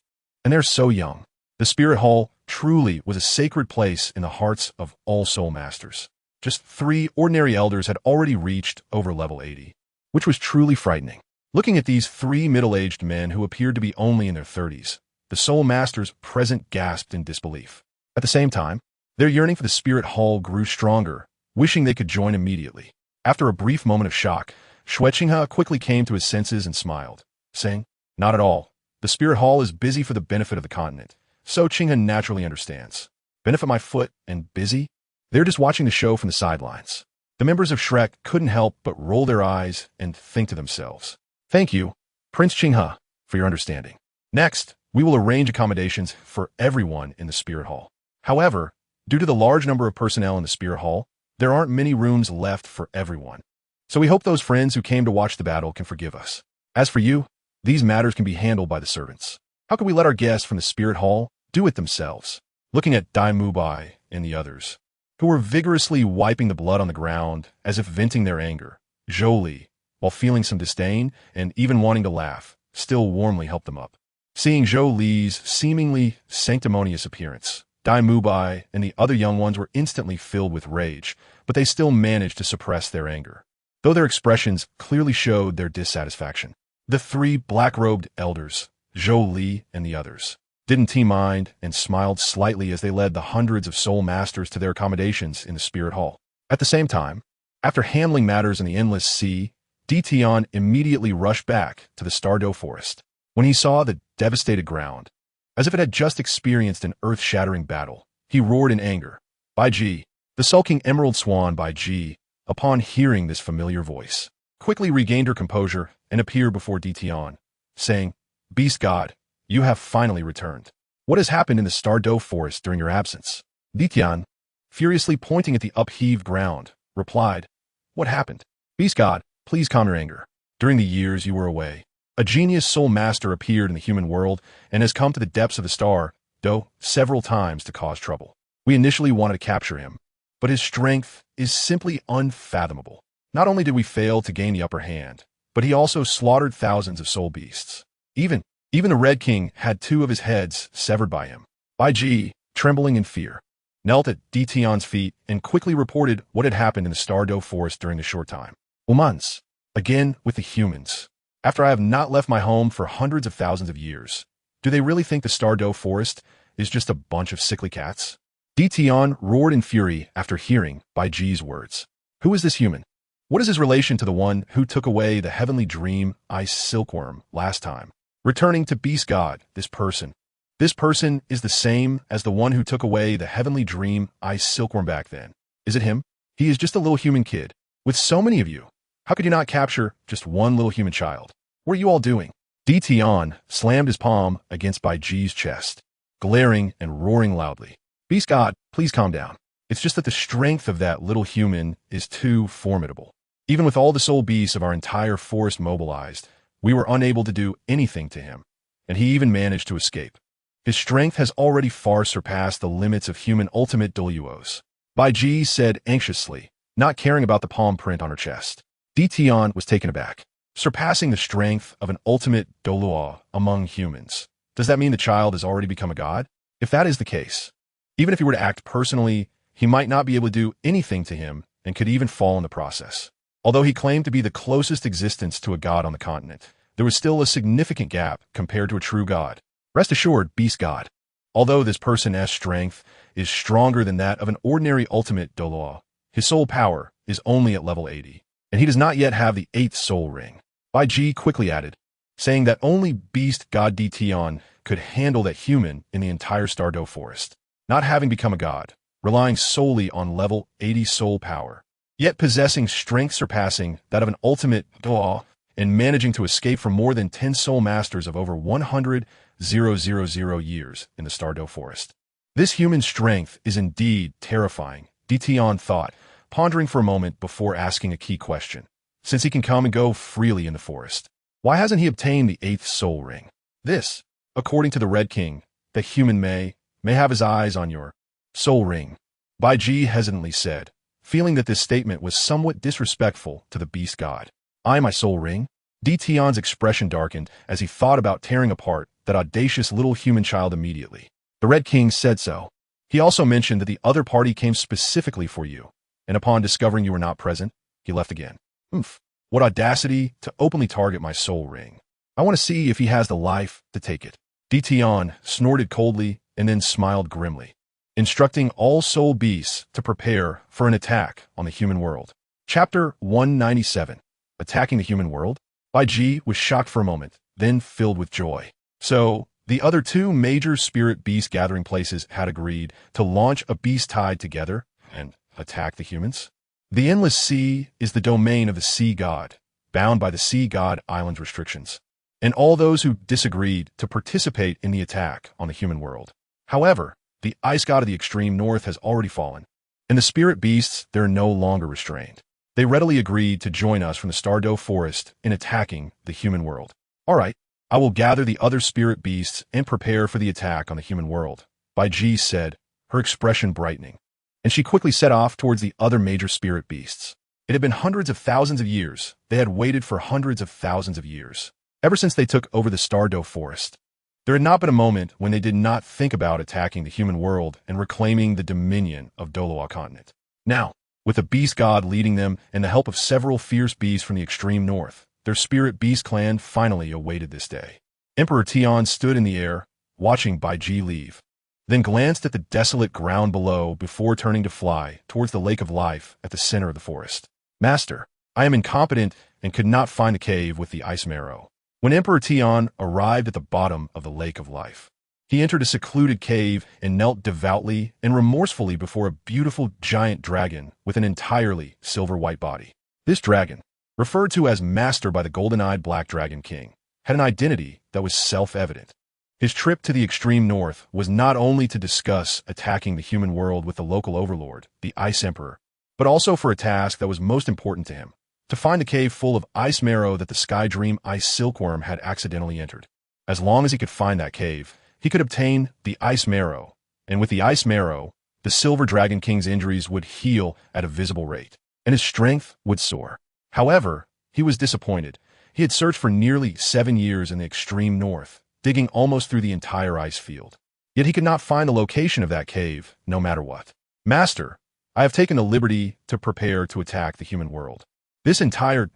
And they're so young. The Spirit Hall truly was a sacred place in the hearts of all soul masters. Just 3 ordinary elders had already reached over level 80, which was truly frightening. Looking at these 3 middle-aged men who appeared to be only in their 30s, the soul masters present gasped in disbelief. At the same time, their yearning for the Spirit Hall grew stronger, wishing they could join immediately. After a brief moment of shock, Shui Qinghe quickly came to his senses and smiled, saying, "Not at all. The Spirit Hall is busy for the benefit of the continent, so Qinghe naturally understands. Benefit my foot and busy? They're just watching the show from the sidelines." The members of Shrek couldn't help but roll their eyes and think to themselves, "Thank you, Prince Qinghe, for your understanding. Next, we will arrange accommodations for everyone in the Spirit Hall. However, due to the large number of personnel in the Spirit Hall, there aren't many rooms left for everyone. So we hope those friends who came to watch the battle can forgive us. As for you, these matters can be handled by the servants. How can we let our guests from the Spirit Hall do it themselves?" Looking at Dai Mubai and the others, who were vigorously wiping the blood on the ground as if venting their anger, Zhou Li, while feeling some disdain and even wanting to laugh, still warmly helped them up. Seeing Zhou Li's seemingly sanctimonious appearance, Dai Mubai and the other young ones were instantly filled with rage, but they still managed to suppress their anger, though their expressions clearly showed their dissatisfaction. The 3 black-robed elders, Zhou Li and the others, didn't mind and smiled slightly as they led the hundreds of soul masters to their accommodations in the Spirit Hall. At the same time, after handling matters in the Endless Sea, Tian immediately rushed back to the Stardow Forest. When he saw the devastated ground, as if it had just experienced an earth-shattering battle, he roared in anger, "Bai Ji!" The sulking Emerald Swan Bai Ji, upon hearing this familiar voice, quickly regained her composure and appeared before Tian, saying, "Beast God, you have finally returned. What has happened in the Stardow Forest during your absence?" Tian, furiously pointing at the upheaved ground, replied, "What happened? Beast God, please calm your anger. During the years you were away, a genius soul master appeared in the human world and has come to the depths of the Stardow several times to cause trouble. We initially wanted to capture him, but his strength is simply unfathomable. Not only did we fail to gain the upper hand, but he also slaughtered thousands of soul beasts. Even the Red King had 2 of his heads severed by him." Bai Ji, trembling in fear, knelt at Tian's feet and quickly reported what had happened in the Stardow Forest during the short time. "Humans, again with the humans. After I have not left my home for hundreds of thousands of years, do they really think the Stardow Forest is just a bunch of sickly cats?" Tian roared in fury after hearing Bai Ji's words. "Who is this human? What is his relation to the one who took away the heavenly dream ice silkworm last time? Returning to Beast God, this person is the same as the one who took away the heavenly dream ice silkworm back then. Is it him? He is just a little human kid. With so many of you, how could you not capture just one little human child? What are you all doing?" Tian slammed his palm against Bai Ji's chest, glaring and roaring loudly. "Beast God, please calm down. It's just that the strength of that little human is too formidable. Even with all the soul beasts of our entire forest mobilized, we were unable to do anything to him, and he even managed to escape. His strength has already far surpassed the limits of human ultimate Douluos," Bai Ji said anxiously, not caring about the palm print on her chest. Tian was taken aback. "Surpassing the strength of an ultimate Douluo among humans. Does that mean the child has already become a god? If that is the case, even if he were to act personally, he might not be able to do anything to him and could even fall in the process. Although he claimed to be the closest existence to a god on the continent, there was still a significant gap compared to a true god. Rest assured, Beast God, although this person's strength is stronger than that of an ordinary ultimate Douluo, his soul power is only at level 80, and he does not yet have the 8th soul ring." Bai Ji quickly added, saying that only Beast God Tian could handle that human in the entire Stardow Forest, not having become a god, relying solely on level 80 soul power, yet possessing strength surpassing that of an ultimate Douluo and managing to escape from more than 10 soul masters of over 100,000 years in the Stardow Forest. This human strength is indeed terrifying, Tian thought, pondering for a moment before asking a key question. Since he can come and go freely in the forest, why hasn't he obtained the 8th soul ring? This, according to the Red King, the human may have his eyes on your soul ring, Bai Ji hesitantly said, feeling that this statement was somewhat disrespectful to the Beast God. "My soul ring?" Tian's expression darkened as he thought about tearing apart that audacious little human child immediately. The Red King said so. He also mentioned that the other party came specifically for you, and upon discovering you were not present, he left again. Oomph. What audacity to openly target my soul ring. I want to see if he has the life to take it. Qian snorted coldly and then smiled grimly, instructing all soul beasts to prepare for an attack on the human world. Chapter 197. Attacking the Human World? Ji was shocked for a moment, then filled with joy. So, the other two major spirit beast gathering places had agreed to launch a beast tide together and attack the humans? The Endless Sea is the domain of the Sea God, bound by the Sea God Island's restrictions, and all those who disagreed to participate in the attack on the human world. However, the Ice God of the extreme north has already fallen, and the spirit beasts, they're no longer restrained. They readily agreed to join us from the Stardow Forest in attacking the human world. All right, I will gather the other spirit beasts and prepare for the attack on the human world, Ji said, her expression brightening. And she quickly set off towards the other major spirit beasts. It had been hundreds of thousands of years. They had waited for hundreds of thousands of years, ever since they took over the Stardow Forest. There had not been a moment when they did not think about attacking the human world and reclaiming the dominion of Douluo continent. Now, with the beast god leading them and the help of several fierce beasts from the extreme north, their spirit beast clan finally awaited this day. Emperor Tian stood in the air, watching Ji leave, then glanced at the desolate ground below before turning to fly towards the Lake of Life at the center of the forest. Master, I am incompetent and could not find the cave with the ice marrow. When Emperor Tian arrived at the bottom of the Lake of Life, he entered a secluded cave and knelt devoutly and remorsefully before a beautiful giant dragon with an entirely silver-white body. This dragon, referred to as Master by the golden-eyed Black Dragon King, had an identity that was self-evident. His trip to the extreme north was not only to discuss attacking the human world with the local overlord, the Ice Emperor, but also for a task that was most important to him, to find the cave full of ice marrow that the Sky Dream Ice Silkworm had accidentally entered. As long as he could find that cave, he could obtain the ice marrow, and with the ice marrow, the Silver Dragon King's injuries would heal at a visible rate, and his strength would soar. However, he was disappointed. He had searched for nearly 7 years in the extreme north, digging almost through the entire ice field. Yet he could not find the location of that cave, no matter what. Master, I have taken the liberty to prepare to attack the human world. This entire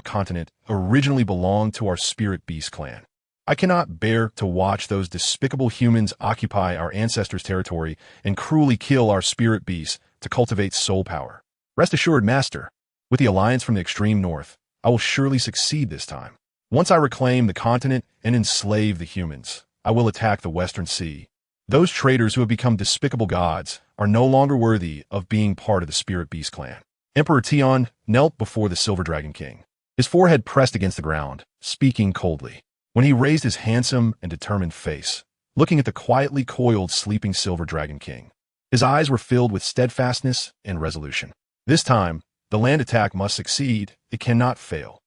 continent originally belonged to our spirit beast clan. I cannot bear to watch those despicable humans occupy our ancestors' territory and cruelly kill our spirit beasts to cultivate soul power. Rest assured, Master, with the alliance from the extreme north, I will surely succeed this time. Once I reclaim the continent and enslave the humans, I will attack the Western Sea. Those traitors who have become despicable gods are no longer worthy of being part of the spirit beast clan. Emperor Tian knelt before the Silver Dragon King, his forehead pressed against the ground, speaking coldly. When he raised his handsome and determined face, looking at the quietly coiled sleeping Silver Dragon King, his eyes were filled with steadfastness and resolution. This time, the land attack must succeed. It cannot fail.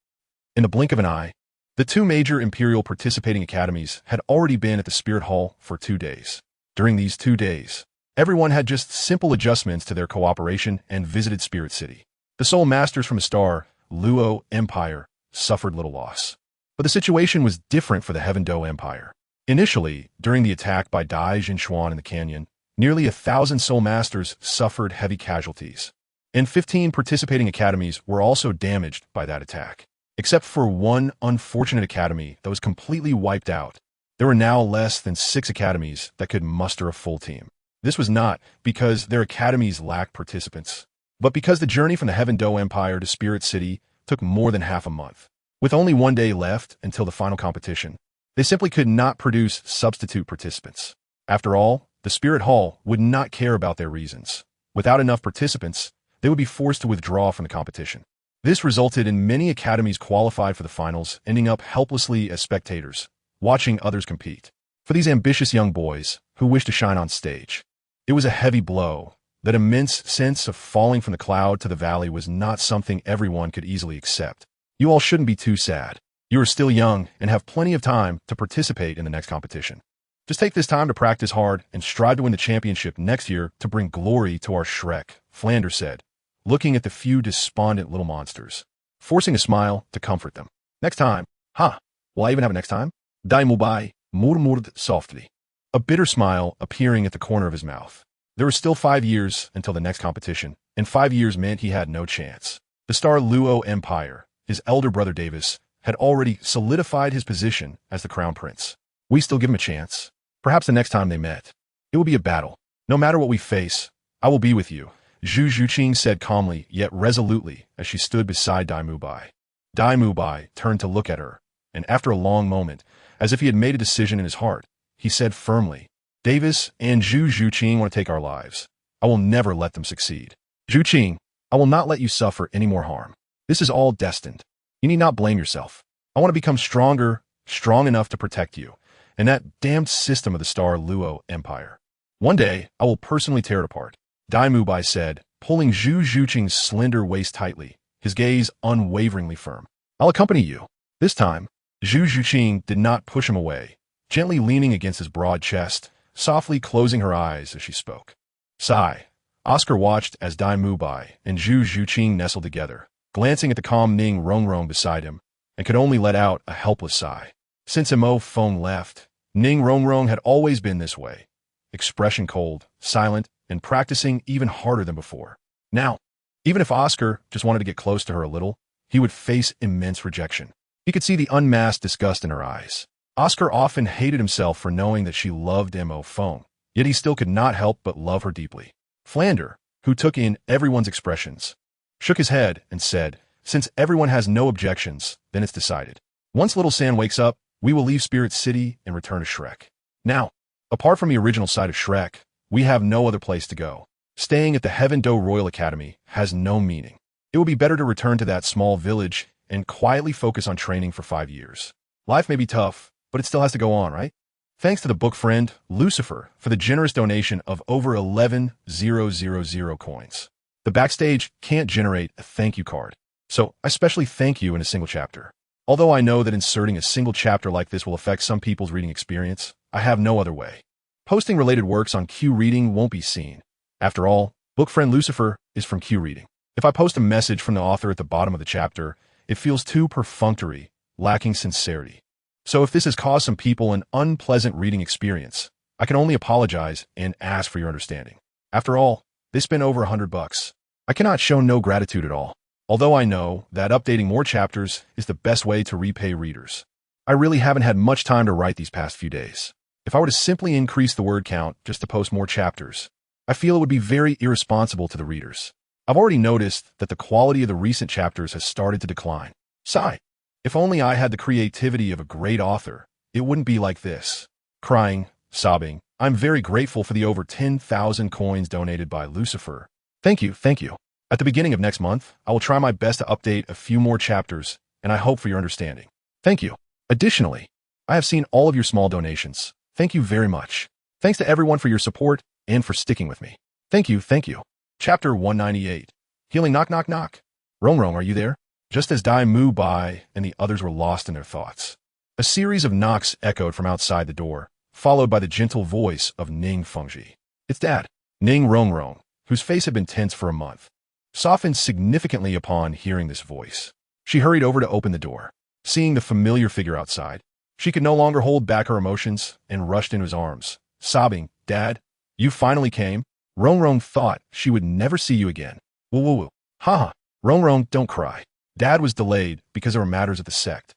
In the blink of an eye, the two major Imperial participating academies had already been at the Spirit Hall for 2 days. During these 2 days, everyone had just simple adjustments to their cooperation and visited Spirit City. The Soul Masters from the Star, Luo Empire, suffered little loss. But the situation was different for the Heaven Do Empire. Initially, during the attack by Dai Jinchuan in the canyon, nearly 1,000 Soul Masters suffered heavy casualties, and 15 participating academies were also damaged by that attack. Except for one unfortunate academy that was completely wiped out, there were now less than 6 academies that could muster a full team. This was not because their academies lacked participants, but because the journey from the Heaven Do Empire to Spirit City took more than half a month. With only 1 day left until the final competition, they simply could not produce substitute participants. After all, the Spirit Hall would not care about their reasons. Without enough participants, they would be forced to withdraw from the competition. This resulted in many academies qualified for the finals ending up helplessly as spectators, watching others compete. For these ambitious young boys who wished to shine on stage, it was a heavy blow. That immense sense of falling from the cloud to the valley was not something everyone could easily accept. You all shouldn't be too sad. You are still young and have plenty of time to participate in the next competition. Just take this time to practice hard and strive to win the championship next year to bring glory to our Shrek, Flanders said, looking at the few despondent little monsters, forcing a smile to comfort them. Next time? Huh? Will I even have a next time? Dai Mubai, murmured softly, a bitter smile appearing at the corner of his mouth. There were still 5 years until the next competition, and 5 years meant he had no chance. The Douluo Empire, his elder brother Davis, had already solidified his position as the crown prince. We still give him a chance. Perhaps the next time they met. It will be a battle. No matter what we face, I will be with you, Zhu Zhuqing said calmly yet resolutely as she stood beside Dai Mubai. Dai Mubai turned to look at her, and after a long moment, as if he had made a decision in his heart, he said firmly, Davis and Zhu Zhuqing want to take our lives. I will never let them succeed. Zhuqing, I will not let you suffer any more harm. This is all destined. You need not blame yourself. I want to become stronger, strong enough to protect you, and that damned system of the Douluo Empire. One day, I will personally tear it apart. Dai Mubai said, pulling Zhu Zhuqing's slender waist tightly, his gaze unwaveringly firm. I'll accompany you. This time, Zhu Zhuqing did not push him away, gently leaning against his broad chest, softly closing her eyes as she spoke. Sigh. Oscar watched as Dai Mubai and Zhu Zhuqing nestled together, glancing at the calm Ning Rongrong beside him, and could only let out a helpless sigh. Since Mo Feng left, Ning Rongrong had always been this way, expression cold, silent, and practicing even harder than before. Now, even if Oscar just wanted to get close to her a little, he would face immense rejection. He could see the unmasked disgust in her eyes. Oscar often hated himself for knowing that she loved Mo Feng, yet he still could not help but love her deeply. Flander, who took in everyone's expressions, shook his head and said, since everyone has no objections, then it's decided. Once Little San wakes up, we will leave Spirit City and return to Shrek. Now, apart from the original site of Shrek, we have no other place to go. Staying at the Heaven Do Royal Academy has no meaning. It would be better to return to that small village and quietly focus on training for 5 years. Life may be tough, but it still has to go on, right? Thanks to the book friend, Lucifer, for the generous donation of over 11,000 coins. The backstage can't generate a thank you card, so I specially thank you in a single chapter. Although I know that inserting a single chapter like this will affect some people's reading experience, I have no other way. Posting related works on Q Reading won't be seen. After all, book friend Lucifer is from Q Reading. If I post a message from the author at the bottom of the chapter, it feels too perfunctory, lacking sincerity. So if this has caused some people an unpleasant reading experience, I can only apologize and ask for your understanding. After all, they spent over $100. I cannot show no gratitude at all, although I know that updating more chapters is the best way to repay readers. I really haven't had much time to write these past few days. If I were to simply increase the word count just to post more chapters, I feel it would be very irresponsible to the readers. I've already noticed that the quality of the recent chapters has started to decline. Sigh. If only I had the creativity of a great author, it wouldn't be like this. Crying, sobbing, I'm very grateful for the over 10,000 coins donated by Lucifer. Thank you, thank you. At the beginning of next month, I will try my best to update a few more chapters, and I hope for your understanding. Thank you. Additionally, I have seen all of your small donations. Thank you very much. Thanks to everyone for your support and for sticking with me. Thank you, thank you. Chapter 198. Healing knock knock knock. Rongrong, are you there? Just as Dai Mubai and the others were lost in their thoughts, a series of knocks echoed from outside the door, followed by the gentle voice of Ning Fengji. It's Dad. Ning Rongrong, whose face had been tense for a month, softened significantly upon hearing this voice. She hurried over to open the door. Seeing the familiar figure outside, she could no longer hold back her emotions and rushed into his arms, sobbing, Dad, you finally came? Rongrong thought she would never see you again. Woo woo woo. Ha. Rongrong, don't cry. Dad was delayed because there were matters at the sect.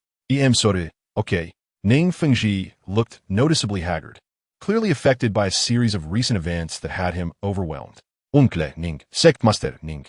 Sorry. Okay. Ning Fengji looked noticeably haggard, clearly affected by a series of recent events that had him overwhelmed. Uncle Ning, sect master Ning.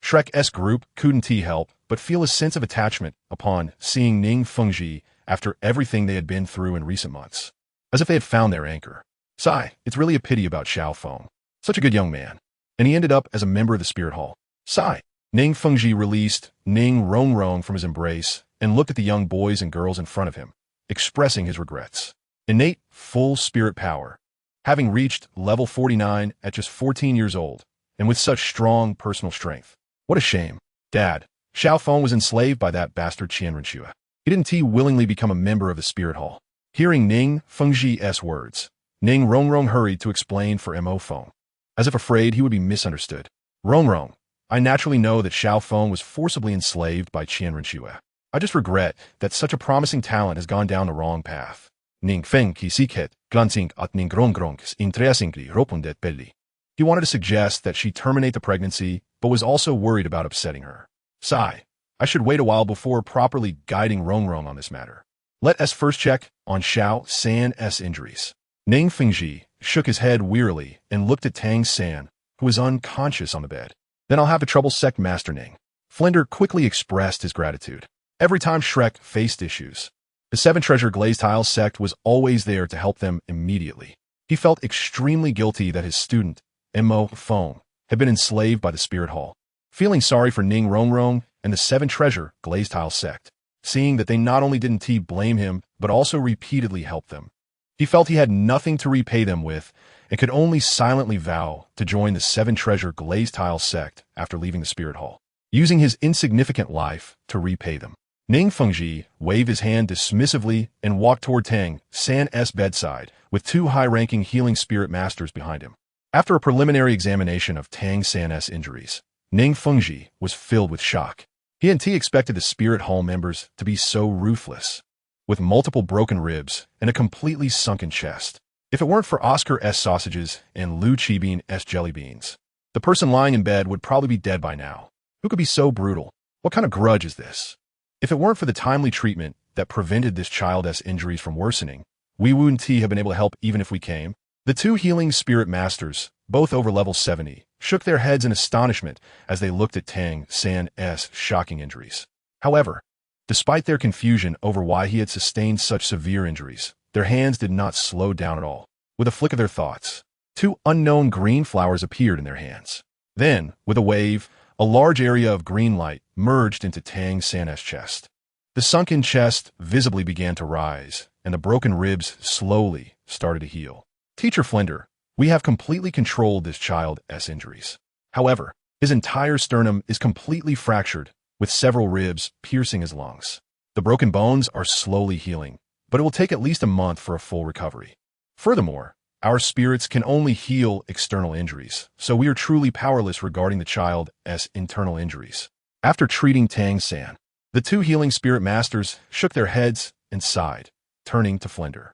Shrek's group couldn't help but feel a sense of attachment upon seeing Ning Fengji after everything they had been through in recent months, as if they had found their anchor. Sigh, it's really a pity about Xiao Feng. Such a good young man. And he ended up as a member of the Spirit Hall. Sigh. Ning Fengji released Ning Rongrong from his embrace and looked at the young boys and girls in front of him, expressing his regrets. Innate, full spirit power. Having reached level 49 at just 14 years old, and with such strong personal strength. What a shame. Dad, Xiao Feng was enslaved by that bastard Qian Renlin. He didn't willingly become a member of the Spirit Hall. Hearing Ning Fengji's words, Ning Rongrong hurried to explain for Mo Feng, as if afraid he would be misunderstood. Rongrong, I naturally know that Xiao Feng was forcibly enslaved by Qian Renlin. I just regret that such a promising talent has gone down the wrong path. Ning feng ki siket, glansing at ning grongrong intreasingli ropundet belli. He wanted to suggest that she terminate the pregnancy, but was also worried about upsetting her. Sigh. I should wait a while before properly guiding Rongrong on this matter. Let us first check on Xiao San's injuries. Ning Fengji shook his head wearily and looked at Tang San, who was unconscious on the bed. Then I'll have the trouble sect master Ning. Flinder quickly expressed his gratitude. Every time Shrek faced issues, the Seven Treasure Glazed Tile sect was always there to help them immediately. He felt extremely guilty that his student, Mo Fong, had been enslaved by the Spirit Hall. Feeling sorry for Ning Rongrong and the Seven Treasure Glazed Tile sect, seeing that they not only didn't blame him, but also repeatedly helped them. He felt he had nothing to repay them with and could only silently vow to join the Seven Treasure Glazed Tile sect after leaving the Spirit Hall, using his insignificant life to repay them. Ning Fengji waved his hand dismissively and walked toward Tang San's bedside with two high-ranking healing spirit masters behind him. After a preliminary examination of Tang San's injuries, Ning Fengji was filled with shock. He expected the Spirit Hall members to be so ruthless, with multiple broken ribs and a completely sunken chest. If it weren't for Oscar's sausages and Lu Qibin's jelly beans, the person lying in bed would probably be dead by now. Who could be so brutal? What kind of grudge is this? If it weren't for the timely treatment that prevented this child's injuries from worsening, we wouldn't have been able to help even if we came. The two healing spirit masters, both over level 70, shook their heads in astonishment as they looked at Tang San's shocking injuries. However, despite their confusion over why he had sustained such severe injuries, their hands did not slow down at all. With a flick of their thoughts, two unknown green flowers appeared in their hands. Then, with a wave, a large area of green light merged into Tang San's chest. The sunken chest visibly began to rise, and the broken ribs slowly started to heal. Teacher Flinder, we have completely controlled this child's injuries. However, his entire sternum is completely fractured, with several ribs piercing his lungs. The broken bones are slowly healing, but it will take at least a month for a full recovery. Furthermore, our spirits can only heal external injuries, so we are truly powerless regarding the child's internal injuries. After treating Tang San, the two healing spirit masters shook their heads and sighed, turning to Flinder.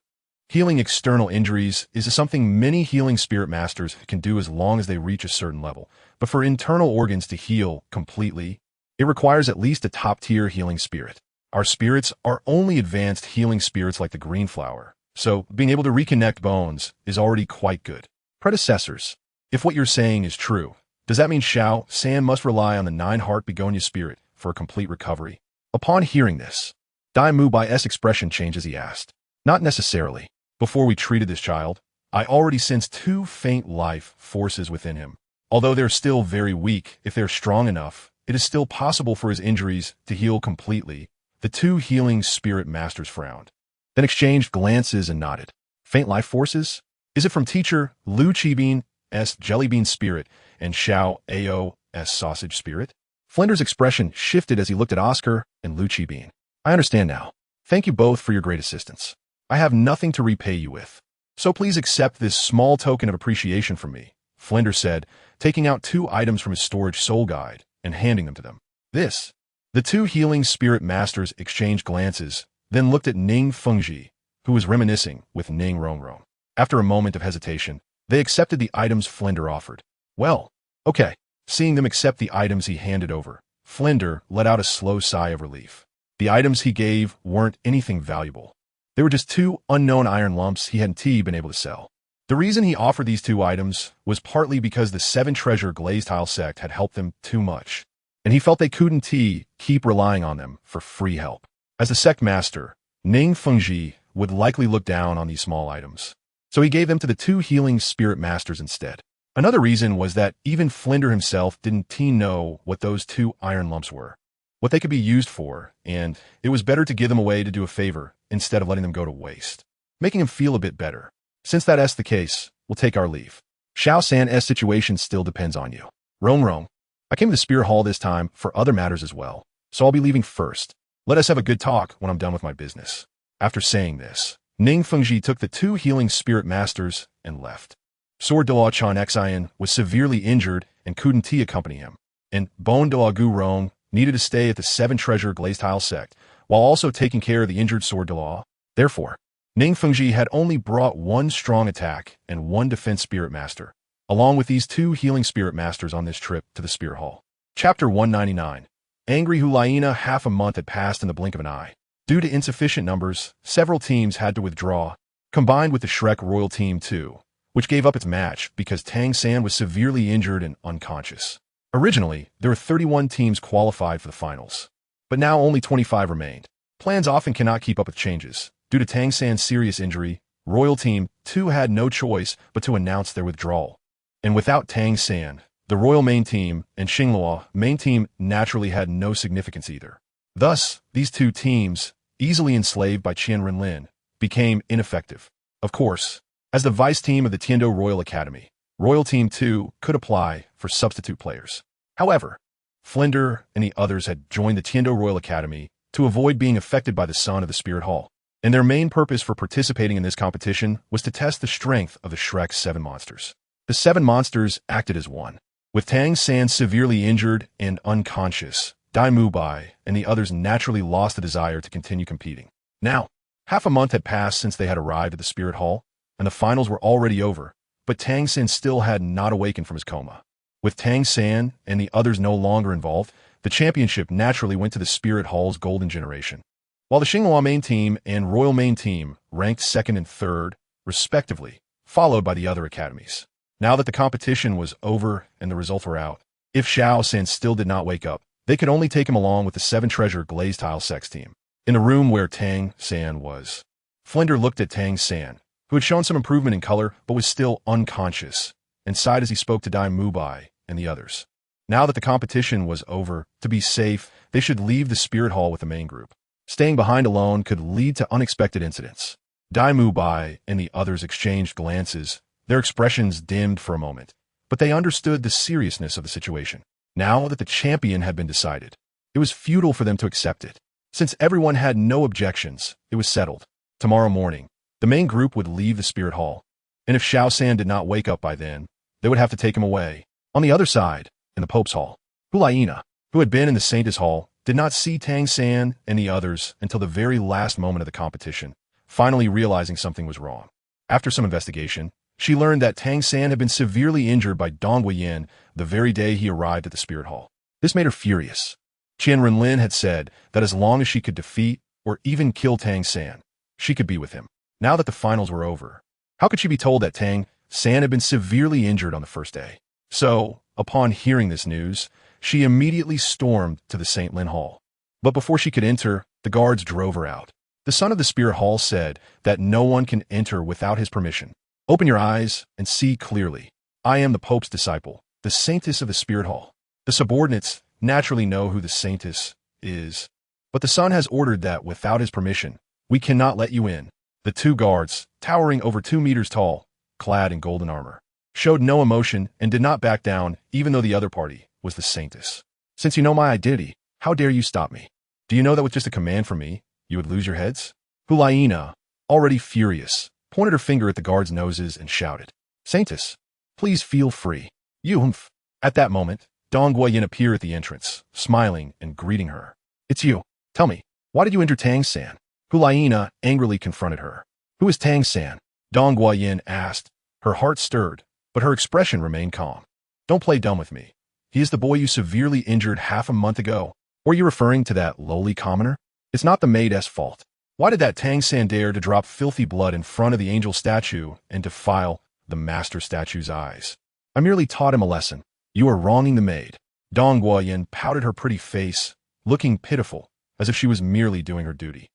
Healing external injuries is something many healing spirit masters can do as long as they reach a certain level, but for internal organs to heal completely, it requires at least a top-tier healing spirit. Our spirits are only advanced healing spirits like the green flower, so being able to reconnect bones is already quite good. Predecessors, if what you're saying is true, does that mean Xiao San must rely on the 9-heart begonia spirit for a complete recovery? Upon hearing this, Dai Mu Bai's expression changed as he asked. Not necessarily. Before we treated this child, I already sensed 2 faint life forces within him. Although they're still very weak, if they're strong enough, it is still possible for his injuries to heal completely. The 2 healing spirit masters frowned, then exchanged glances and nodded. Faint life forces? Is it from teacher Lu Qibin's jellybean spirit and Xiao Ao's sausage spirit? Flinder's expression shifted as he looked at Oscar and Lu Qibin. I understand now. Thank you both for your great assistance. I have nothing to repay you with, so please accept this small token of appreciation from me, Flinder said, taking out 2 items from his storage soul guide and handing them to them. This. The 2 healing spirit masters exchanged glances, then looked at Ning Fengji, who was reminiscing with Ning Rongrong. After a moment of hesitation, they accepted the items Flinder offered. Well, okay. Seeing them accept the items he handed over, Flinder let out a slow sigh of relief. The items he gave weren't anything valuable. They were just 2 unknown iron lumps he hadn't been able to sell. The reason he offered these 2 items was partly because the 7 Treasure Glazed Tile sect had helped them too much, and he felt they couldn't keep relying on them for free help. As the sect master, Ning Fengji would likely look down on these small items, so he gave them to the 2 healing spirit masters instead. Another reason was that even Flinder himself didn't know what those 2 iron lumps were, what they could be used for, and it was better to give them away to do a favor instead of letting them go to waste, making him feel a bit better. Since that's the case, we'll take our leave. Xiao San's situation still depends on you. Rong, I came to the Spirit Hall this time for other matters as well, so I'll be leaving first. Let us have a good talk when I'm done with my business. After saying this, Ning Fengji took the 2 healing spirit masters and left. Sword Douluo Chan Xian was severely injured and couldn't accompany him, and Bon Douluo Gu Rong needed to stay at the 7 Treasure Glazed Tile sect, while also taking care of the injured Sword Douluo. Therefore, Ning Fengji had only brought one strong attack and one defense spirit master, along with these two healing spirit masters on this trip to the Spirit Hall. Chapter 199. Angry Hulaina. Half a month had passed in the blink of an eye. Due to insufficient numbers, several teams had to withdraw, combined with the Shrek Royal Team 2, which gave up its match because Tang San was severely injured and unconscious. Originally, there were 31 teams qualified for the finals, but now only 25 remained. Plans often cannot keep up with changes. Due to Tang San's serious injury, Royal Team 2 had no choice but to announce their withdrawal. And without Tang San, the Royal Main Team and Xinghua Main Team naturally had no significance either. Thus, these two teams, easily enslaved by Qian Renlin, became ineffective. Of course, as the vice team of the Tiando Royal Academy, Royal Team 2 could apply for substitute players. However, Flinder and the others had joined the Tiando Royal Academy to avoid being affected by the Son of the Spirit Hall, and their main purpose for participating in this competition was to test the strength of the Shrek Seven Monsters. The Seven Monsters acted as one. With Tang San severely injured and unconscious, Dai Mubai and the others naturally lost the desire to continue competing. Now, half a month had passed since they had arrived at the Spirit Hall, and the finals were already over, but Tang San still had not awakened from his coma. With Tang San and the others no longer involved, the championship naturally went to the Spirit Hall's golden generation. While the Xinghua Main Team and Royal Main Team ranked second and third, respectively, followed by the other academies. Now that the competition was over and the results were out, if Xiao San still did not wake up, they could only take him along with the Seven Treasure Glazed Tile Sex Team. In the room where Tang San was, Flinder looked at Tang San, who had shown some improvement in color but was still unconscious, and sighed as he spoke to Dai Mubai and the others. Now that the competition was over, to be safe, they should leave the Spirit Hall with the main group. Staying behind alone could lead to unexpected incidents. Dai Mubai and the others exchanged glances. Their expressions dimmed for a moment, but they understood the seriousness of the situation. Now that the champion had been decided, it was futile for them to accept it. Since everyone had no objections, it was settled. Tomorrow morning, the main group would leave the Spirit Hall, and if Xiao San did not wake up by then, they would have to take him away. On the other side, in the Pope's Hall, Hulaina, who had been in the Saintess Hall, did not see Tang San and the others until the very last moment of the competition, finally realizing something was wrong. After some investigation, she learned that Tang San had been severely injured by Dong Guiyin the very day he arrived at the Spirit Hall. This made her furious. QianRenlin had said that as long as she could defeat or even kill Tang San, she could be with him. Now that the finals were over, how could she be told that Tang San had been severely injured on the first day? So, upon hearing this news, she immediately stormed to the St. Lin Hall. But before she could enter, the guards drove her out. The Son of the Spirit Hall said that no one can enter without his permission. Open your eyes and see clearly. I am the Pope's disciple, the Saintess of the Spirit Hall. The subordinates naturally know who the Saintess is, but the Son has ordered that without his permission, we cannot let you in. The two guards, towering over 2 meters tall, clad in golden armor, showed no emotion and did not back down even though the other party was the Saintess. Since you know my identity, how dare you stop me? Do you know that with just a command from me, you would lose your heads? Hulaina, already furious, pointed her finger at the guards' noses and shouted, Saintess, please feel free. You humph. At that moment, Dong Guiyin appeared at the entrance, smiling and greeting her. It's you. Tell me, why did you enter Tang San? Hulaina angrily confronted her. Who is Tang San? Dong Guiyin asked. Her heart stirred, but her expression remained calm. Don't play dumb with me. He is the boy you severely injured half a month ago. Were you referring to that lowly commoner? It's not the maid's fault. Why did that Tang San dare to drop filthy blood in front of the angel statue and defile the master statue's eyes? I merely taught him a lesson. You are wronging the maid. Dong Guiyin pouted her pretty face, looking pitiful, as if she was merely doing her duty.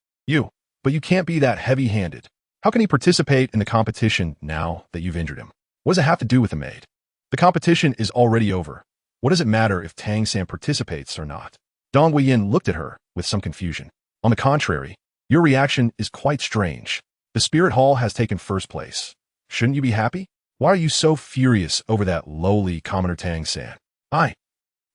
But you can't be that heavy-handed. How can he participate in the competition now that you've injured him? What does it have to do with the maid? The competition is already over. What does it matter if Tang San participates or not? Dong Guiyin looked at her with some confusion. On the contrary, your reaction is quite strange. The Spirit Hall has taken first place. Shouldn't you be happy? Why are you so furious over that lowly commoner Tang San?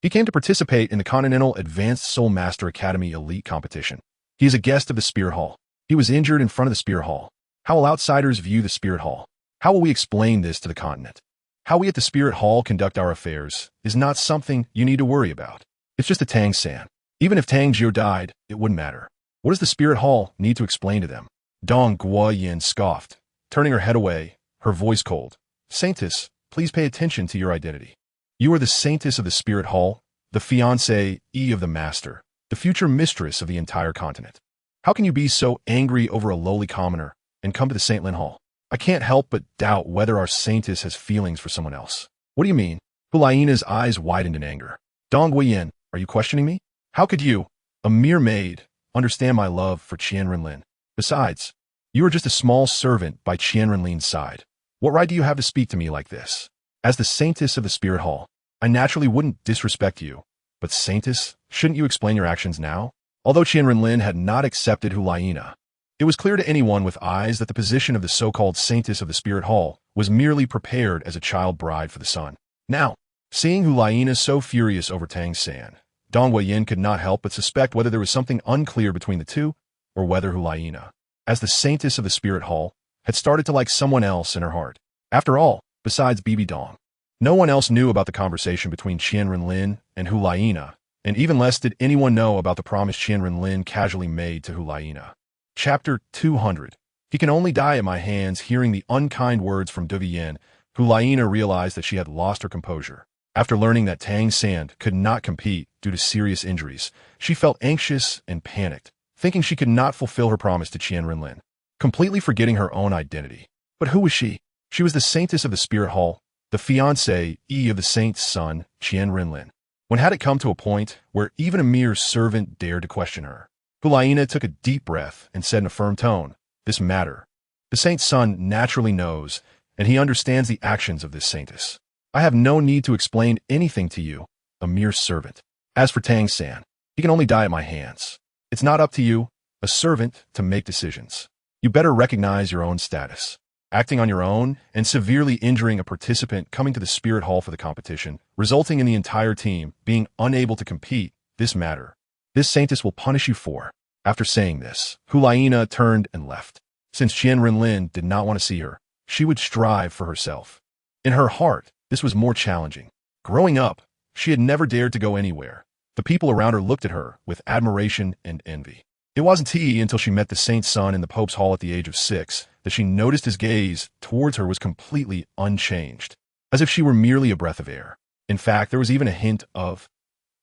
He came to participate in the Continental Advanced Soul Master Academy Elite Competition. He is a guest of the Spirit Hall. He was injured in front of the Spirit Hall. How will outsiders view the Spirit Hall? How will we explain this to the continent? How we at the Spirit Hall conduct our affairs is not something you need to worry about. It's just a Tang San. Even if Tang Jiu died, it wouldn't matter. What does the Spirit Hall need to explain to them? Dong Guoyin scoffed, turning her head away, her voice cold. Saintess, please pay attention to your identity. You are the Saintess of the Spirit Hall, the fiancée of the Master, the future mistress of the entire continent. How can you be so angry over a lowly commoner and come to the Saint Lin Hall? I can't help but doubt whether our Saintess has feelings for someone else. What do you mean? Hulaina's eyes widened in anger. Dong Guoyin, are you questioning me? How could you, a mere maid, understand my love for Qian Renlin? Besides, you are just a small servant by Qian Renlin's side. What right do you have to speak to me like this? As the Saintess of the Spirit Hall, I naturally wouldn't disrespect you. But Saintess, shouldn't you explain your actions now? Although Qian Renlin had not accepted Hulaina, it was clear to anyone with eyes that the position of the so-called Saintess of the Spirit Hall was merely prepared as a child bride for the son. Now, seeing Hulaina so furious over Tang San, Dong Guoyin could not help but suspect whether there was something unclear between the two, or whether Hulaina, as the Saintess of the Spirit Hall, had started to like someone else in her heart. After all, besides Bibi Dong, no one else knew about the conversation between Qian Renlin and Hulaina, and even less did anyone know about the promise Qian Renlin casually made to Hulaina. Chapter 200. He can only die at my hands. Hearing the unkind words from Duvian, Hulaina realized that she had lost her composure. After learning that Tang San could not compete due to serious injuries, she felt anxious and panicked, thinking she could not fulfill her promise to Qian Renlin, completely forgetting her own identity. But who was she? She was the Saintess of the Spirit Hall, the fiancée of the Saint's son, Qian Renlin. When had it come to a point where even a mere servant dared to question her? Hulaina took a deep breath and said in a firm tone, "This matter. The Saint's son naturally knows, and he understands the actions of this Saintess. I have no need to explain anything to you, a mere servant. As for Tang San, he can only die at my hands. It's not up to you, a servant, to make decisions. You better recognize your own status. Acting on your own and severely injuring a participant coming to the Spirit Hall for the competition, resulting in the entire team being unable to compete, this matter. This Saintess will punish you for." After saying this, Hulaina turned and left. Since Qian Renlin did not want to see her, she would strive for herself. In her heart, this was more challenging. Growing up, she had never dared to go anywhere. The people around her looked at her with admiration and envy. It wasn't until she met the Saint's son in the Pope's Hall at the age of 6 that she noticed his gaze towards her was completely unchanged, as if she were merely a breath of air. In fact, there was even a hint of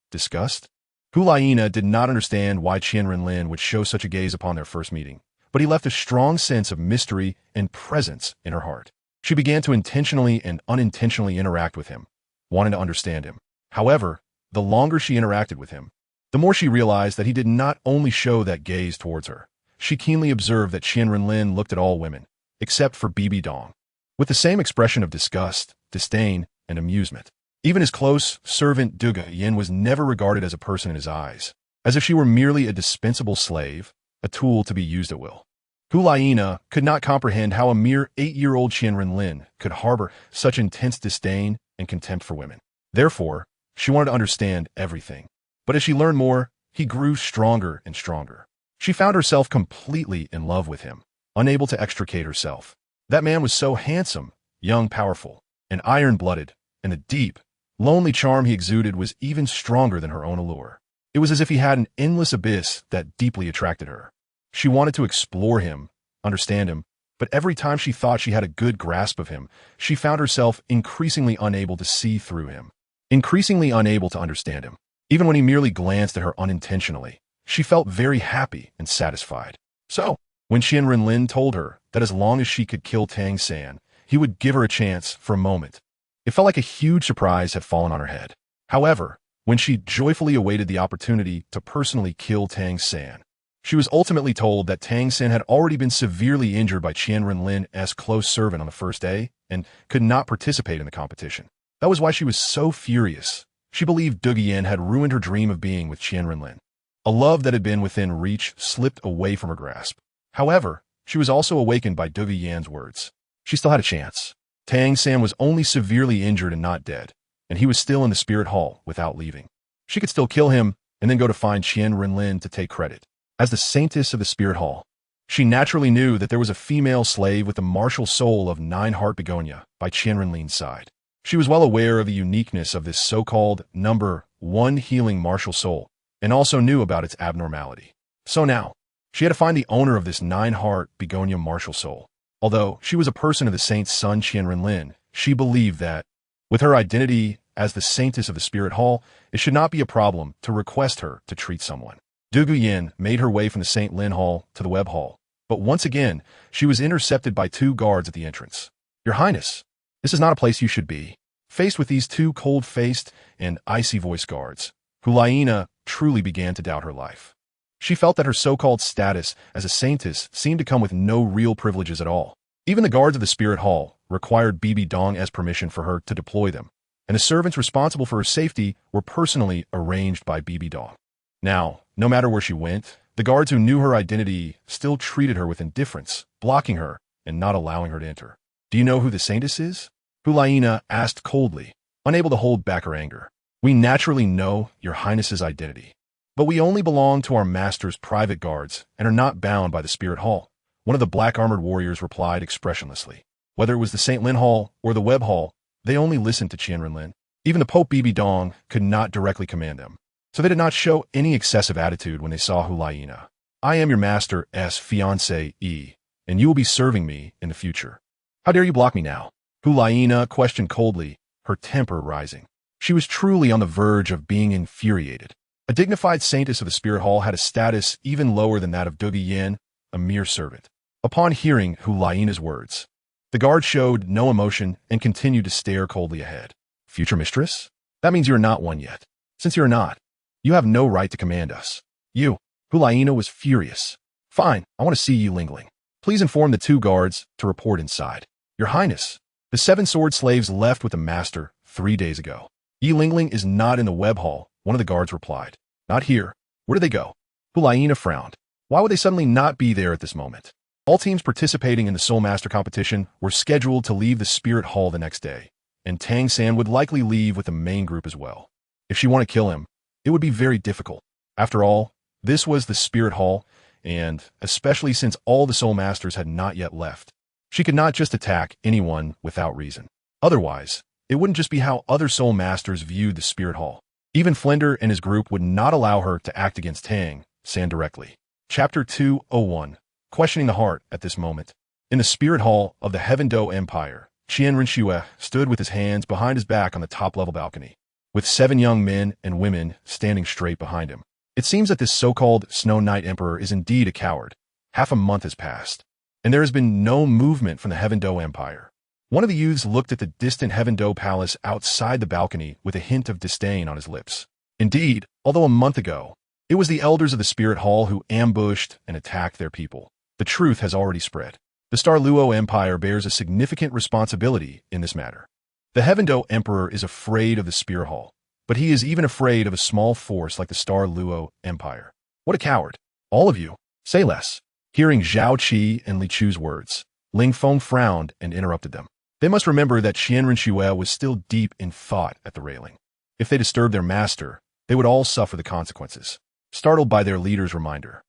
disgust. Hulaina did not understand why Qian Renlin would show such a gaze upon their first meeting, but he left a strong sense of mystery and presence in her heart. She began to intentionally and unintentionally interact with him, wanting to understand him. However, the longer she interacted with him, the more she realized that he did not only show that gaze towards her. She keenly observed that Qian Renlin looked at all women, except for Bibi Dong, with the same expression of disgust, disdain, and amusement. Even his close servant Duga Yin was never regarded as a person in his eyes, as if she were merely a dispensable slave, a tool to be used at will. Hulaina could not comprehend how a mere 8-year-old Qian Renlin could harbor such intense disdain and contempt for women. Therefore, she wanted to understand everything. But as she learned more, he grew stronger and stronger. She found herself completely in love with him, unable to extricate herself. That man was so handsome, young, powerful, and iron-blooded, and the deep, lonely charm he exuded was even stronger than her own allure. It was as if he had an endless abyss that deeply attracted her. She wanted to explore him, understand him, but every time she thought she had a good grasp of him, she found herself increasingly unable to see through him, increasingly unable to understand him. Even when he merely glanced at her unintentionally, she felt very happy and satisfied. So, when Qian Renlin told her that as long as she could kill Tang San, he would give her a chance for a moment, it felt like a huge surprise had fallen on her head. However, when she joyfully awaited the opportunity to personally kill Tang San, she was ultimately told that Tang San had already been severely injured by Qian Renlin's close servant on the first day and could not participate in the competition. That was why she was so furious. She believed Dugian had ruined her dream of being with Qian Renlin. A love that had been within reach slipped away from her grasp. However, she was also awakened by Dugian's words. She still had a chance. Tang San was only severely injured and not dead, and he was still in the Spirit Hall without leaving. She could still kill him and then go to find Qian Renlin to take credit. As the Saintess of the Spirit Hall, she naturally knew that there was a female slave with the martial soul of 9-heart begonia by Qian Renlin's side. She was well aware of the uniqueness of this so-called number 1 healing martial soul, and also knew about its abnormality. So now, She had to find the owner of this nine-heart begonia martial soul. Although she was a person of the saint's son Qian Renlin, she believed that, with her identity as the saintess of the spirit hall, it should not be a problem to request her to treat someone. Douluo Yin made her way from the St. Lin Hall to the Web Hall, but once again, she was intercepted by two guards at the entrance. "Your Highness, this is not a place you should be." Faced with these two cold-faced and icy-voiced guards, Hulaina truly began to doubt her life. She felt that her so-called status as a saintess seemed to come with no real privileges at all. Even the guards of the spirit hall required Bibi Dong's permission for her to deploy them, and the servants responsible for her safety were personally arranged by Bibi Dong. Now, no matter where she went, the guards who knew her identity still treated her with indifference, blocking her and not allowing her to enter. "Do you know who the saintess is?" Hulaina asked coldly, unable to hold back her anger. "We naturally know your highness's identity, but we only belong to our master's private guards and are not bound by the spirit hall," one of the black-armored warriors replied expressionlessly. Whether it was the St. Lin Hall or the Web Hall, they only listened to Qian Renlin. Even the Pope Bibi Dong could not directly command them, so they did not show any excessive attitude when they saw Hulaina. "I am your master's fiancée, and you will be serving me in the future. How dare you block me now?" Hulaina questioned coldly, her temper rising. She was truly on the verge of being infuriated. A dignified saintess of the spirit hall had a status even lower than that of Douluo Yin, a mere servant. Upon hearing Hulaina's words, the guard showed no emotion and continued to stare coldly ahead. "Future mistress? That means you are not one yet. Since you are not, you have no right to command us." "You." Hulaina was furious. "Fine, I want to see you Lingling. Please inform the two guards to report inside." "Your Highness, the 7 sword slaves left with the master 3 days ago." "Yi Lingling is not in the Web Hall," one of the guards replied. "Not here. Where did they go?" Hulaina frowned. Why would they suddenly not be there at this moment? All teams participating in the Soul Master competition were scheduled to leave the Spirit Hall the next day, and Tang San would likely leave with the main group as well. If she wanted to kill him, it would be very difficult. After all, this was the Spirit Hall, and especially since all the Soul Masters had not yet left, she could not just attack anyone without reason. Otherwise, it wouldn't just be how other Soul Masters viewed the Spirit Hall. Even Flinder and his group would not allow her to act against Tang San directly. Chapter 201. Questioning the Heart at this moment. In the Spirit Hall of the Heaven Do Empire, Qian Renlin stood with his hands behind his back on the top-level balcony, with 7 young men and women standing straight behind him. It seems that this so-called Snow Knight Emperor is indeed a coward. Half a month has passed, and there has been no movement from the Heaven Do Empire. One of the youths looked at the distant Heaven Do Palace outside the balcony with a hint of disdain on his lips. Indeed, although a month ago, it was the elders of the Spirit Hall who ambushed and attacked their people, the truth has already spread. The Douluo Empire bears a significant responsibility in this matter. The Heaven Do Emperor is afraid of the Spirit Hall, but he is even afraid of a small force like the Douluo Empire. What a coward. All of you, say less. Hearing Zhao Qi and Li Chu's words, Ling Feng frowned and interrupted them. They must remember that Qian Renlin was still deep in thought at the railing. If they disturbed their master, they would all suffer the consequences. Startled by their leader's reminder,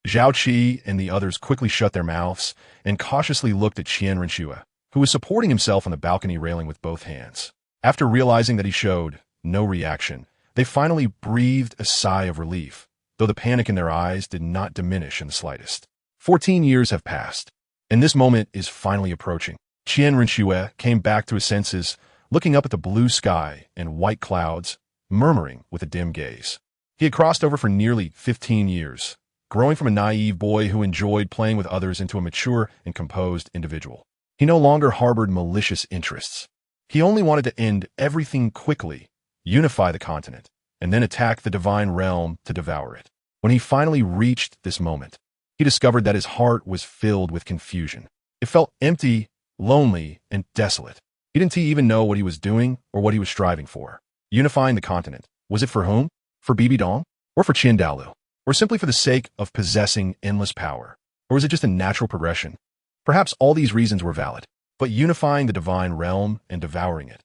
Zhao Qi and the others quickly shut their mouths and cautiously looked at Qian Renlin, who was supporting himself on the balcony railing with both hands. After realizing that he showed no reaction, they finally breathed a sigh of relief, though the panic in their eyes did not diminish in the slightest. 14 years have passed, and this moment is finally approaching. Qian Renlin came back to his senses, looking up at the blue sky and white clouds, murmuring with a dim gaze. He had crossed over for nearly 15 years, growing from a naive boy who enjoyed playing with others into a mature and composed individual. He no longer harbored malicious interests. He only wanted to end everything quickly, unify the continent, and then attack the divine realm to devour it. When he finally reached this moment, he discovered that his heart was filled with confusion. It felt empty, lonely, and desolate. He didn't even know what he was doing or what he was striving for. Unifying the continent, was it for whom? For Bibi Dong? Or for Qin Dalu? Or simply for the sake of possessing endless power? Or was it just a natural progression? Perhaps all these reasons were valid, but unifying the divine realm and devouring it.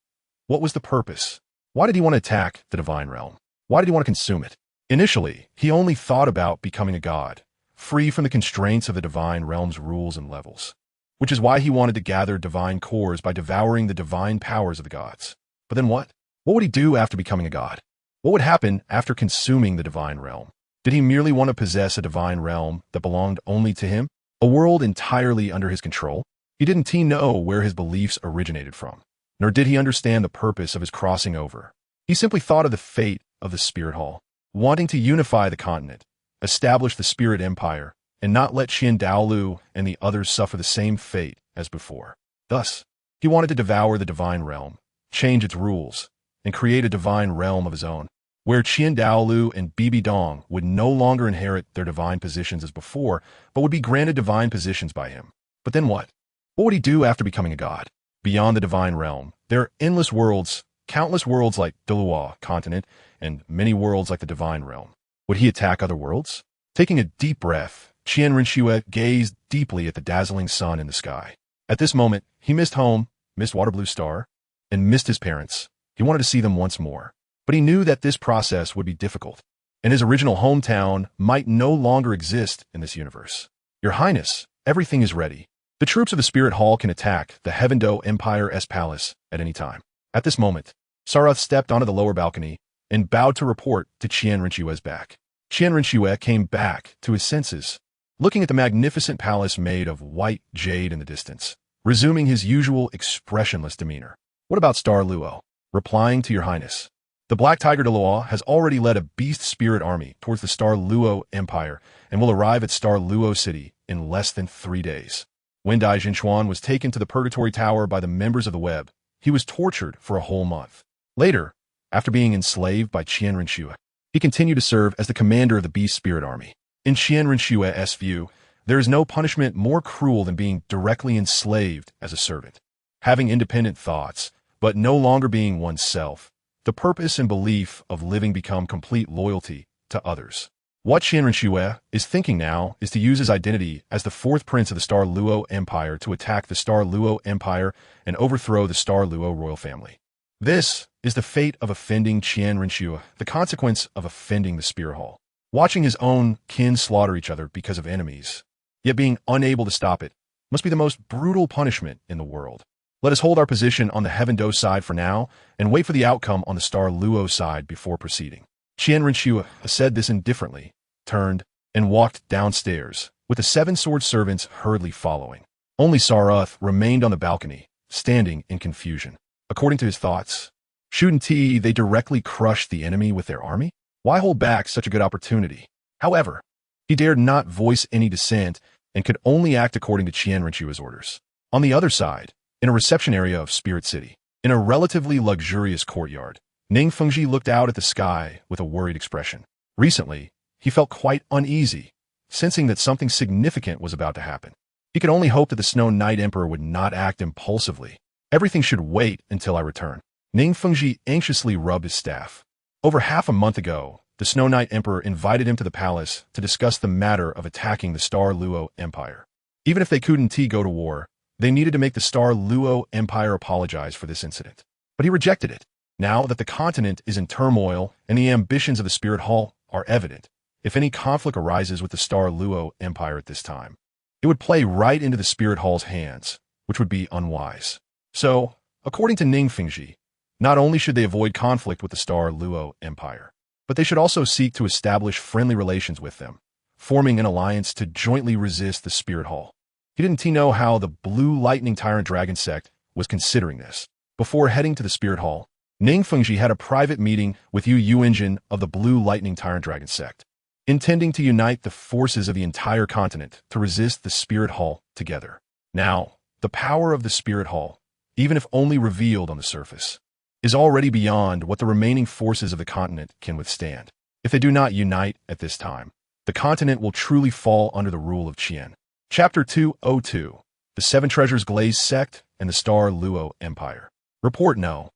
What was the purpose? Why did he want to attack the divine realm? Why did he want to consume it? Initially, he only thought about becoming a god, free from the constraints of the divine realm's rules and levels, which is why he wanted to gather divine cores by devouring the divine powers of the gods. But then what? What would he do after becoming a god? What would happen after consuming the divine realm? Did he merely want to possess a divine realm that belonged only to him? A world entirely under his control? He didn't know where his beliefs originated from, nor did he understand the purpose of his crossing over. He simply thought of the fate of the Spirit Hall, wanting to unify the continent, establish the Spirit Empire, and not let Dalu and the others suffer the same fate as before. Thus, he wanted to devour the divine realm, change its rules, and create a divine realm of his own, where Dalu and Bibi Dong would no longer inherit their divine positions as before, but would be granted divine positions by him. But then what? What would he do after becoming a god? Beyond the divine realm, there are endless worlds, countless worlds like Douluo continent, and many worlds like the divine realm. Would he attack other worlds? Taking a deep breath, Qian Renlin gazed deeply at the dazzling sun in the sky. At this moment, he missed home, missed Waterblue Star, and missed his parents. He wanted to see them once more. But he knew that this process would be difficult, and his original hometown might no longer exist in this universe. Your Highness, everything is ready. The troops of the Spirit Hall can attack the Heavendo Empire's palace at any time. At this moment, Sarath stepped onto the lower balcony and bowed to report to Qian Renlin's back. Qian Renlin came back to his senses, looking at the magnificent palace made of white jade in the distance, resuming his usual expressionless demeanor. What about Star Luo? Replying to your Highness. The Black Tiger Douluo has already led a beast spirit army towards the Star Luo Empire and will arrive at Star Luo City in less than 3 days. When Dai Jinchuan was taken to the Purgatory Tower by the members of the Web, he was tortured for a whole month. Later, after being enslaved by Qian Renlin, he continued to serve as the commander of the Beast Spirit Army. In Qian Renlin's view, there is no punishment more cruel than being directly enslaved as a servant. Having independent thoughts, but no longer being oneself, the purpose and belief of living become complete loyalty to others. What Qian Renlin is thinking now is to use his identity as the fourth prince of the Star Luo Empire to attack the Star Luo Empire and overthrow the Star Luo royal family. This is the fate of offending Qian Renlin, the consequence of offending the Spirit Hall. Watching his own kin slaughter each other because of enemies, yet being unable to stop it, must be the most brutal punishment in the world. Let us hold our position on the Heavendo side for now and wait for the outcome on the Star Luo side before proceeding. Qian Renlin said this indifferently, turned, and walked downstairs, with the 7 sword servants hurriedly following. Only Sarath remained on the balcony, standing in confusion. According to his thoughts, shouldn't they directly crush the enemy with their army? Why hold back such a good opportunity? However, he dared not voice any dissent and could only act according to Qian Renlin's orders. On the other side, in a reception area of Spirit City, in a relatively luxurious courtyard, Ning Fengji looked out at the sky with a worried expression. Recently, he felt quite uneasy, sensing that something significant was about to happen. He could only hope that the Snow Knight Emperor would not act impulsively. Everything should wait until I return. Ning Fengji anxiously rubbed his staff. Over half a month ago, the Snow Knight Emperor invited him to the palace to discuss the matter of attacking the Star Luo Empire. Even if they couldn't go to war, they needed to make the Star Luo Empire apologize for this incident. But he rejected it. Now that the continent is in turmoil and the ambitions of the Spirit Hall are evident, if any conflict arises with the Star Luo Empire at this time, it would play right into the Spirit Hall's hands, which would be unwise. So, according to Ning Fengji, not only should they avoid conflict with the Star Luo Empire, but they should also seek to establish friendly relations with them, forming an alliance to jointly resist the Spirit Hall. He didn't know how the Blue Lightning Tyrant Dragon sect was considering this. Before heading to the Spirit Hall, Ning Fengji had a private meeting with Yu Engine of the Blue Lightning Tyrant Dragon sect, intending to unite the forces of the entire continent to resist the Spirit Hall together. Now, the power of the Spirit Hall, even if only revealed on the surface, is already beyond what the remaining forces of the continent can withstand. If they do not unite at this time, the continent will truly fall under the rule of Qian. Chapter 202, The 7 Treasures Glazed Sect and the Star Luo Empire. Report no.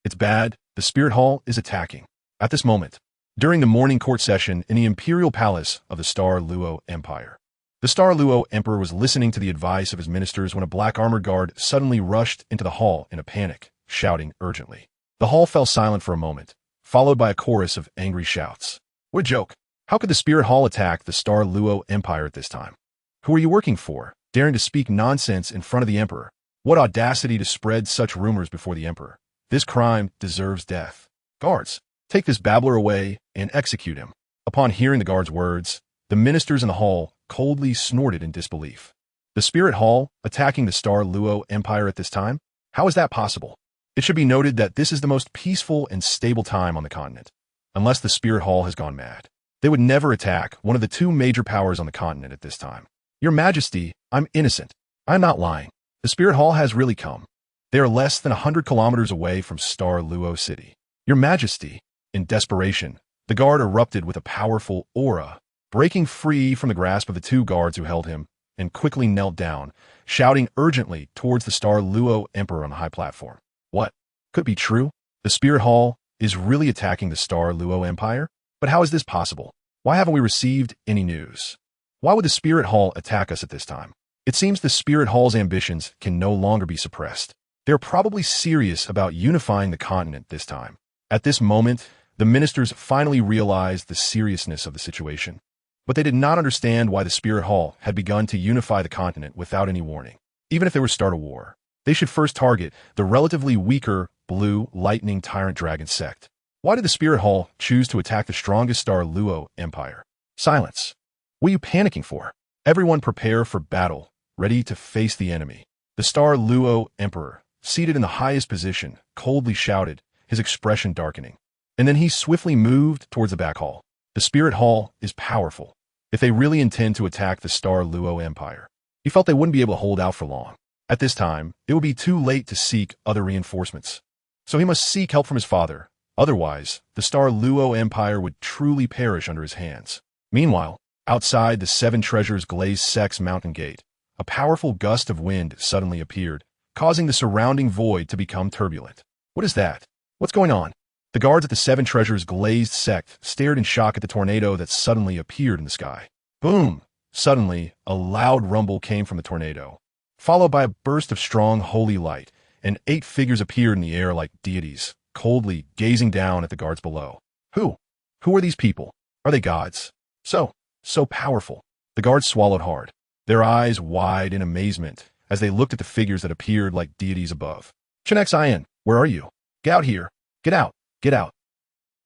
It's bad, the Spirit Hall is attacking. At this moment, during the morning court session in the Imperial Palace of the Star Luo Empire, the Star Luo Emperor was listening to the advice of his ministers when a black armored guard suddenly rushed into the hall in a panic, shouting urgently. The hall fell silent for a moment, followed by a chorus of angry shouts. What a joke! How could the Spirit Hall attack the Star Luo Empire at this time? Who are you working for, daring to speak nonsense in front of the Emperor? What audacity to spread such rumors before the Emperor. This crime deserves death. Guards, take this babbler away and execute him. Upon hearing the guard's words, the ministers in the hall coldly snorted in disbelief. The Spirit Hall attacking the Star Luo Empire at this time? How is that possible? It should be noted that this is the most peaceful and stable time on the continent. Unless the Spirit Hall has gone mad, they would never attack one of the two major powers on the continent at this time. Your Majesty, I'm innocent. I'm not lying. The Spirit Hall has really come. They are less than 100 kilometers away from Star Luo City. Your Majesty, in desperation, the guard erupted with a powerful aura, breaking free from the grasp of the two guards who held him, and quickly knelt down, shouting urgently towards the Star Luo Emperor on the high platform. What? Could it be true? The Spirit Hall is really attacking the Star Luo Empire? But how is this possible? Why haven't we received any news? Why would the Spirit Hall attack us at this time? It seems the Spirit Hall's ambitions can no longer be suppressed. They're probably serious about unifying the continent this time. At this moment, the ministers finally realized the seriousness of the situation. But they did not understand why the Spirit Hall had begun to unify the continent without any warning. Even if they were to start a war, they should first target the relatively weaker Blue Lightning Tyrant Dragon sect. Why did the Spirit Hall choose to attack the strongest Star Luo Empire? Silence. What are you panicking for? Everyone prepare for battle, ready to face the enemy. The Star Luo Emperor, seated in the highest position, coldly shouted, his expression darkening. And then he swiftly moved towards the back hall. The Spirit Hall is powerful. If they really intend to attack the Star Luo Empire, he felt they wouldn't be able to hold out for long. At this time, it would be too late to seek other reinforcements. So he must seek help from his father. Otherwise, the Star Luo Empire would truly perish under his hands. Meanwhile, outside the Seven Treasures Glazed Sect's mountain gate, a powerful gust of wind suddenly appeared, causing the surrounding void to become turbulent. What is that? What's going on? The guards at the Seven Treasures Glazed Sect stared in shock at the tornado that suddenly appeared in the sky. Boom! Suddenly, a loud rumble came from the tornado, followed by a burst of strong holy light, and 8 figures appeared in the air like deities, coldly gazing down at the guards below. Who? Who are these people? Are they gods? So powerful. The guards swallowed hard, their eyes wide in amazement as they looked at the figures that appeared like deities above. Qian, where are you? Get out here. Get out. Get out.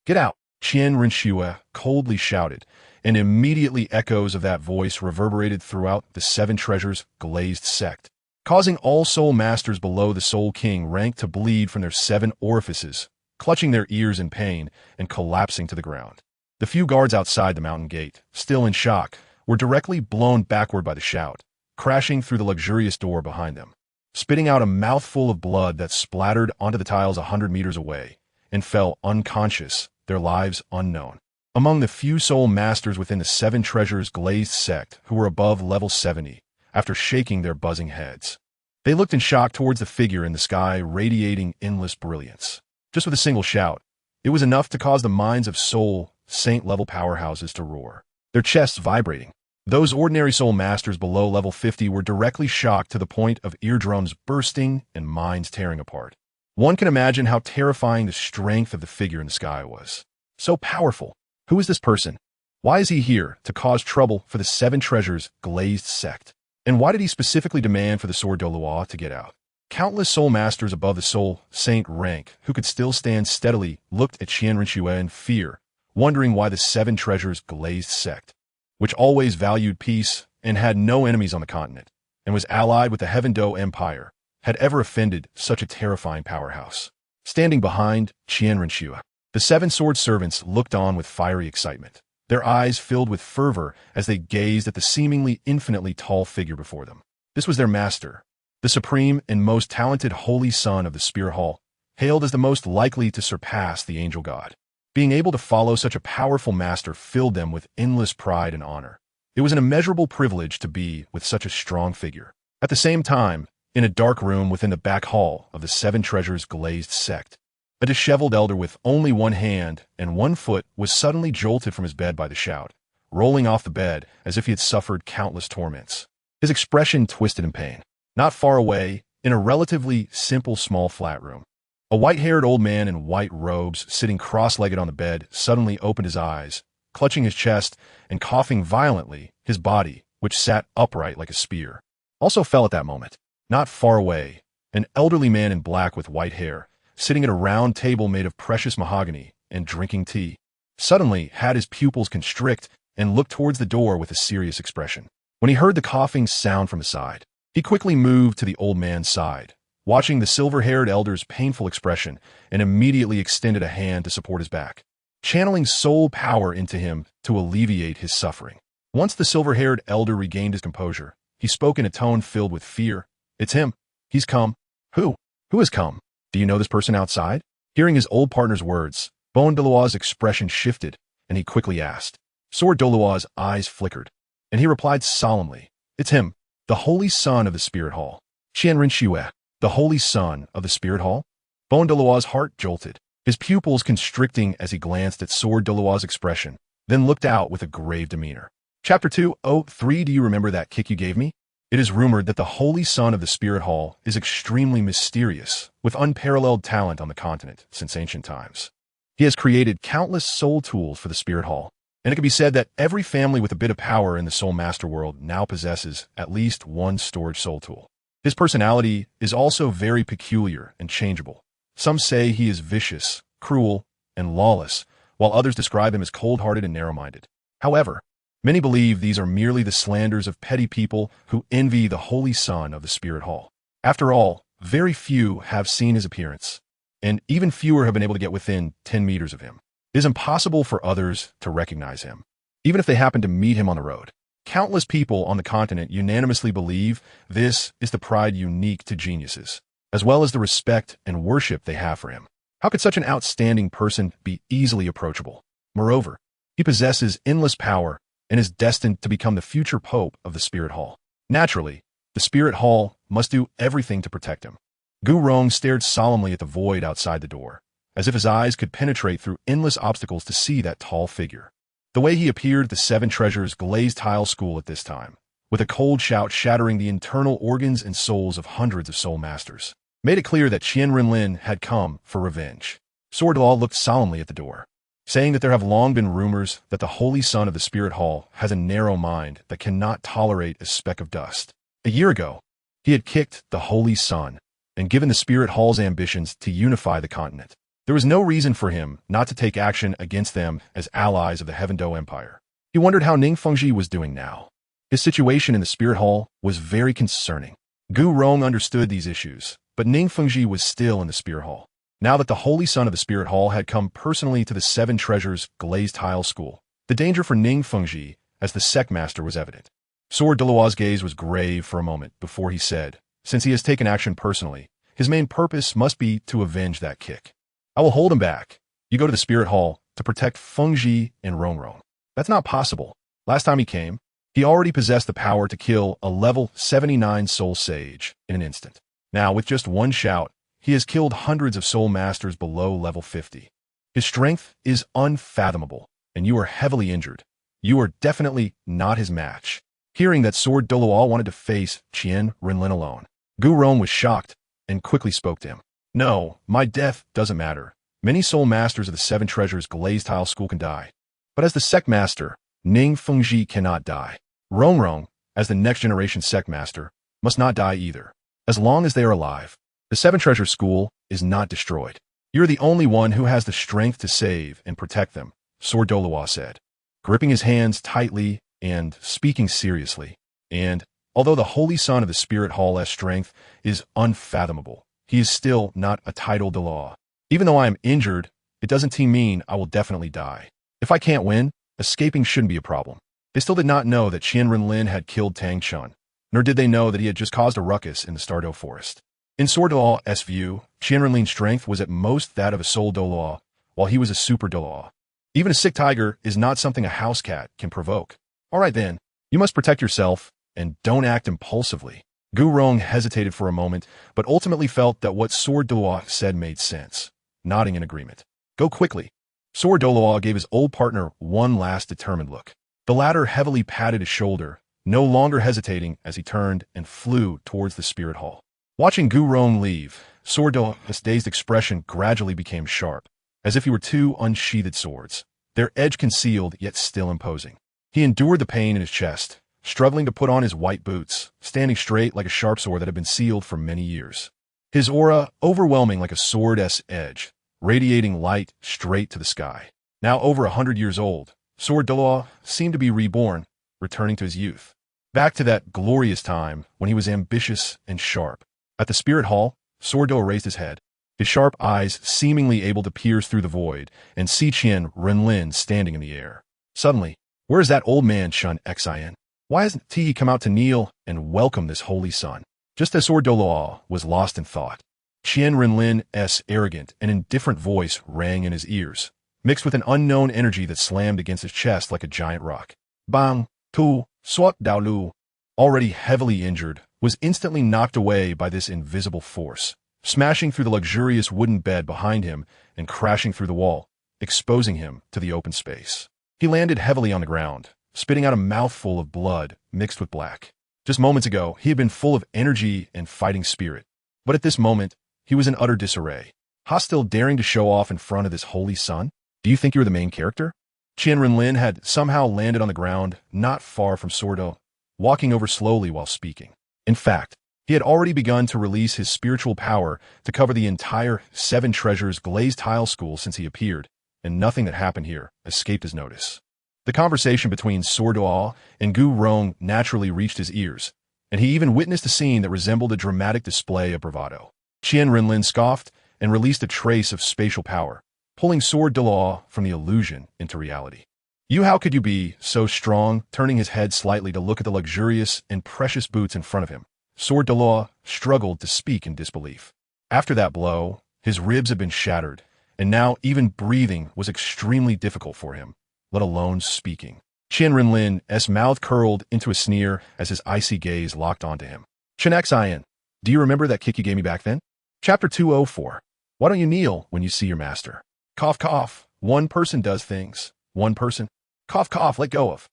Get out. Qian Renlin coldly shouted, and immediately echoes of that voice reverberated throughout the Seven Treasures Glazed Sect, causing all soul masters below the Soul King rank to bleed from their 7 orifices, clutching their ears in pain and collapsing to the ground. The few guards outside the mountain gate, still in shock, were directly blown backward by the shout, crashing through the luxurious door behind them, spitting out a mouthful of blood that splattered onto the tiles 100 meters away, and fell unconscious, their lives unknown. Among the few soul masters within the Seven Treasures Glazed Sect who were above level 70, after shaking their buzzing heads, they looked in shock towards the figure in the sky radiating endless brilliance. Just with a single shout, it was enough to cause the minds of soul, saint-level powerhouses to roar, their chests vibrating. Those ordinary soul masters below level 50 were directly shocked to the point of eardrums bursting and minds tearing apart. One can imagine how terrifying the strength of the figure in the sky was. So powerful. Who is this person? Why is he here to cause trouble for the Seven Treasures Glazed Sect? And why did he specifically demand for the sword Douluo to get out? Countless soul masters above the soul saint rank who could still stand steadily looked at Qian Renlin in fear, wondering why the Seven Treasures Glazed Sect, which always valued peace and had no enemies on the continent, and was allied with the Heaven Do Empire, had ever offended such a terrifying powerhouse. Standing behind Qian Renlin, the 7 sword servants looked on with fiery excitement, their eyes filled with fervor as they gazed at the seemingly infinitely tall figure before them. This was their master, the supreme and most talented holy son of the Spirit Hall, hailed as the most likely to surpass the angel god. Being able to follow such a powerful master filled them with endless pride and honor. It was an immeasurable privilege to be with such a strong figure. At the same time, in a dark room within the back hall of the Seven Treasures Glazed Sect, a disheveled elder with only one hand and one foot was suddenly jolted from his bed by the shout, rolling off the bed as if he had suffered countless torments. His expression twisted in pain. Not far away, in a relatively simple small flat room, a white-haired old man in white robes sitting cross-legged on the bed suddenly opened his eyes, clutching his chest and coughing violently. His body, which sat upright like a spear, also fell at that moment. Not far away, an elderly man in black with white hair, sitting at a round table made of precious mahogany and drinking tea. suddenly had his pupils constrict and looked towards the door with a serious expression. When he heard the coughing sound from his side, he quickly moved to the old man's side, watching the silver-haired elder's painful expression, and immediately extended a hand to support his back, channeling soul power into him to alleviate his suffering. Once the silver-haired elder regained his composure, he spoke in a tone filled with fear. "It's him. He's come." "Who? Who has come? Do you know this person outside?" Hearing his old partner's words, Douluo's expression shifted, and he quickly asked. Douluo's eyes flickered, and he replied solemnly, "It's him, the Holy Son of the Spirit Hall. QianRenlin, the Holy Son of the Spirit Hall?" Douluo's heart jolted, his pupils constricting as he glanced at Douluo's expression, then looked out with a grave demeanor. Chapter 203. Do you remember that kick you gave me? It is rumored that the Holy Son of the Spirit Hall is extremely mysterious, with unparalleled talent on the continent since ancient times. He has created countless soul tools for the Spirit Hall, and it can be said that every family with a bit of power in the Soul Master world now possesses at least one storage soul tool. His personality is also very peculiar and changeable. Some say he is vicious, cruel, and lawless, while others describe him as cold-hearted and narrow-minded. However, many believe these are merely the slanders of petty people who envy the Holy Son of the Spirit Hall. After all, very few have seen his appearance, and even fewer have been able to get within 10 meters of him. It is impossible for others to recognize him, even if they happen to meet him on the road. Countless people on the continent unanimously believe this is the pride unique to geniuses, as well as the respect and worship they have for him. How could such an outstanding person be easily approachable? Moreover, he possesses endless power and is destined to become the future Pope of the Spirit Hall. Naturally, the Spirit Hall must do everything to protect him. Gu Rong stared solemnly at the void outside the door, as if his eyes could penetrate through endless obstacles to see that tall figure. The way he appeared at the Seven Treasures glazed tile school at this time, with a cold shout shattering the internal organs and souls of hundreds of soul masters, made it clear that Qian Renlin had come for revenge. Douluo looked solemnly at the door, saying that there have long been rumors that the Holy Son of the Spirit Hall has a narrow mind that cannot tolerate a speck of dust. A year ago, he had kicked the Holy Son and given the Spirit Hall's ambitions to unify the continent. There was no reason for him not to take action against them as allies of the Heaven Do Empire. He wondered how Ning Fengji was doing now. His situation in the Spirit Hall was very concerning. Gu Rong understood these issues, but Ning Fengji was still in the Spirit Hall. Now that the Holy Son of the Spirit Hall had come personally to the Seven Treasures glazed tile school, the danger for Ning Fengji as the sect master was evident. Douluo's gaze was grave for a moment before he said, since he has taken action personally, his main purpose must be to avenge that kick. "I will hold him back. You go to the Spirit Hall to protect Fengji and Rongrong." "That's not possible. Last time he came, he already possessed the power to kill a level 79 soul sage in an instant. Now, with just one shout, he has killed hundreds of soul masters below level 50. His strength is unfathomable, and you are heavily injured. You are definitely not his match." Hearing that Douluo wanted to face Qian Renlin alone, Gu Rong was shocked and quickly spoke to him. "No, my death doesn't matter. Many soul masters of the Seven Treasures glazed tile school can die. But as the sect master, Ning Fengji cannot die. Rongrong, as the next generation sect master, must not die either. As long as they are alive, the Seven Treasures school is not destroyed. You're the only one who has the strength to save and protect them," Douluo said, gripping his hands tightly and speaking seriously. "And, although the Holy Son of the Spirit Hall's strength is unfathomable, he is still not a title de law. Even though I am injured, it doesn't mean I will definitely die. If I can't win, escaping shouldn't be a problem." They still did not know that Qian Renlin had killed Tang San, nor did they know that he had just caused a ruckus in the Stardow Forest. In Douluo's view, Qian Renlin's strength was at most that of a soul Douluo, while he was a super Douluo. Even a sick tiger is not something a house cat can provoke. "All right then, you must protect yourself, and don't act impulsively." Gu Rong hesitated for a moment, but ultimately felt that what Douluo said made sense, nodding in agreement. "Go quickly." Douluo gave his old partner one last determined look. The latter heavily patted his shoulder, no longer hesitating as he turned and flew towards the Spirit Hall. Watching Gu Rong leave, Douluo's dazed expression gradually became sharp, as if he were two unsheathed swords, their edge concealed yet still imposing. He endured the pain in his chest, struggling to put on his white boots, standing straight like a sharp sword that had been sealed for many years. His aura overwhelming like a sword's edge, radiating light straight to the sky. Now over 100 years old, Sword Douluo seemed to be reborn, returning to his youth. Back to that glorious time when he was ambitious and sharp. At the Spirit Hall, Sword Douluo raised his head, his sharp eyes seemingly able to pierce through the void, and see Qian Renlin standing in the air. Suddenly, where is that old man, Qian Xin? Why hasn't he come out to kneel and welcome this holy son? Just as Sword Douluo was lost in thought, QianRenlin's arrogant and indifferent voice rang in his ears, mixed with an unknown energy that slammed against his chest like a giant rock. Bang! Tu! Swat Dalu! Already heavily injured, was instantly knocked away by this invisible force, smashing through the luxurious wooden bed behind him and crashing through the wall, exposing him to the open space. He landed heavily on the ground, spitting out a mouthful of blood mixed with black. Just moments ago, he had been full of energy and fighting spirit, but at this moment, he was in utter disarray. Hostile, daring to show off in front of this holy son? Do you think you were the main character? Qian Renlin had somehow landed on the ground not far from Sword Douluo, walking over slowly while speaking. In fact, he had already begun to release his spiritual power to cover the entire Seven Treasures glazed tile school since he appeared, and nothing that happened here escaped his notice. The conversation between Sword Douluo and Gu Rong naturally reached his ears, and he even witnessed a scene that resembled a dramatic display of bravado. Qian Renlin scoffed and released a trace of spatial power, pulling Sword Douluo from the illusion into reality. How could you be so strong? Turning his head slightly to look at the luxurious and precious boots in front of him, Sword Douluo struggled to speak in disbelief. After that blow, his ribs had been shattered, and now even breathing was extremely difficult for him, let alone speaking. Qian Renlin's mouth curled into a sneer as his icy gaze locked onto him. Qian Xin, do you remember that kick you gave me back then? Chapter 204. Why don't you kneel when you see your master? Cough, cough. One person does things. One person. Cough, cough, let go of.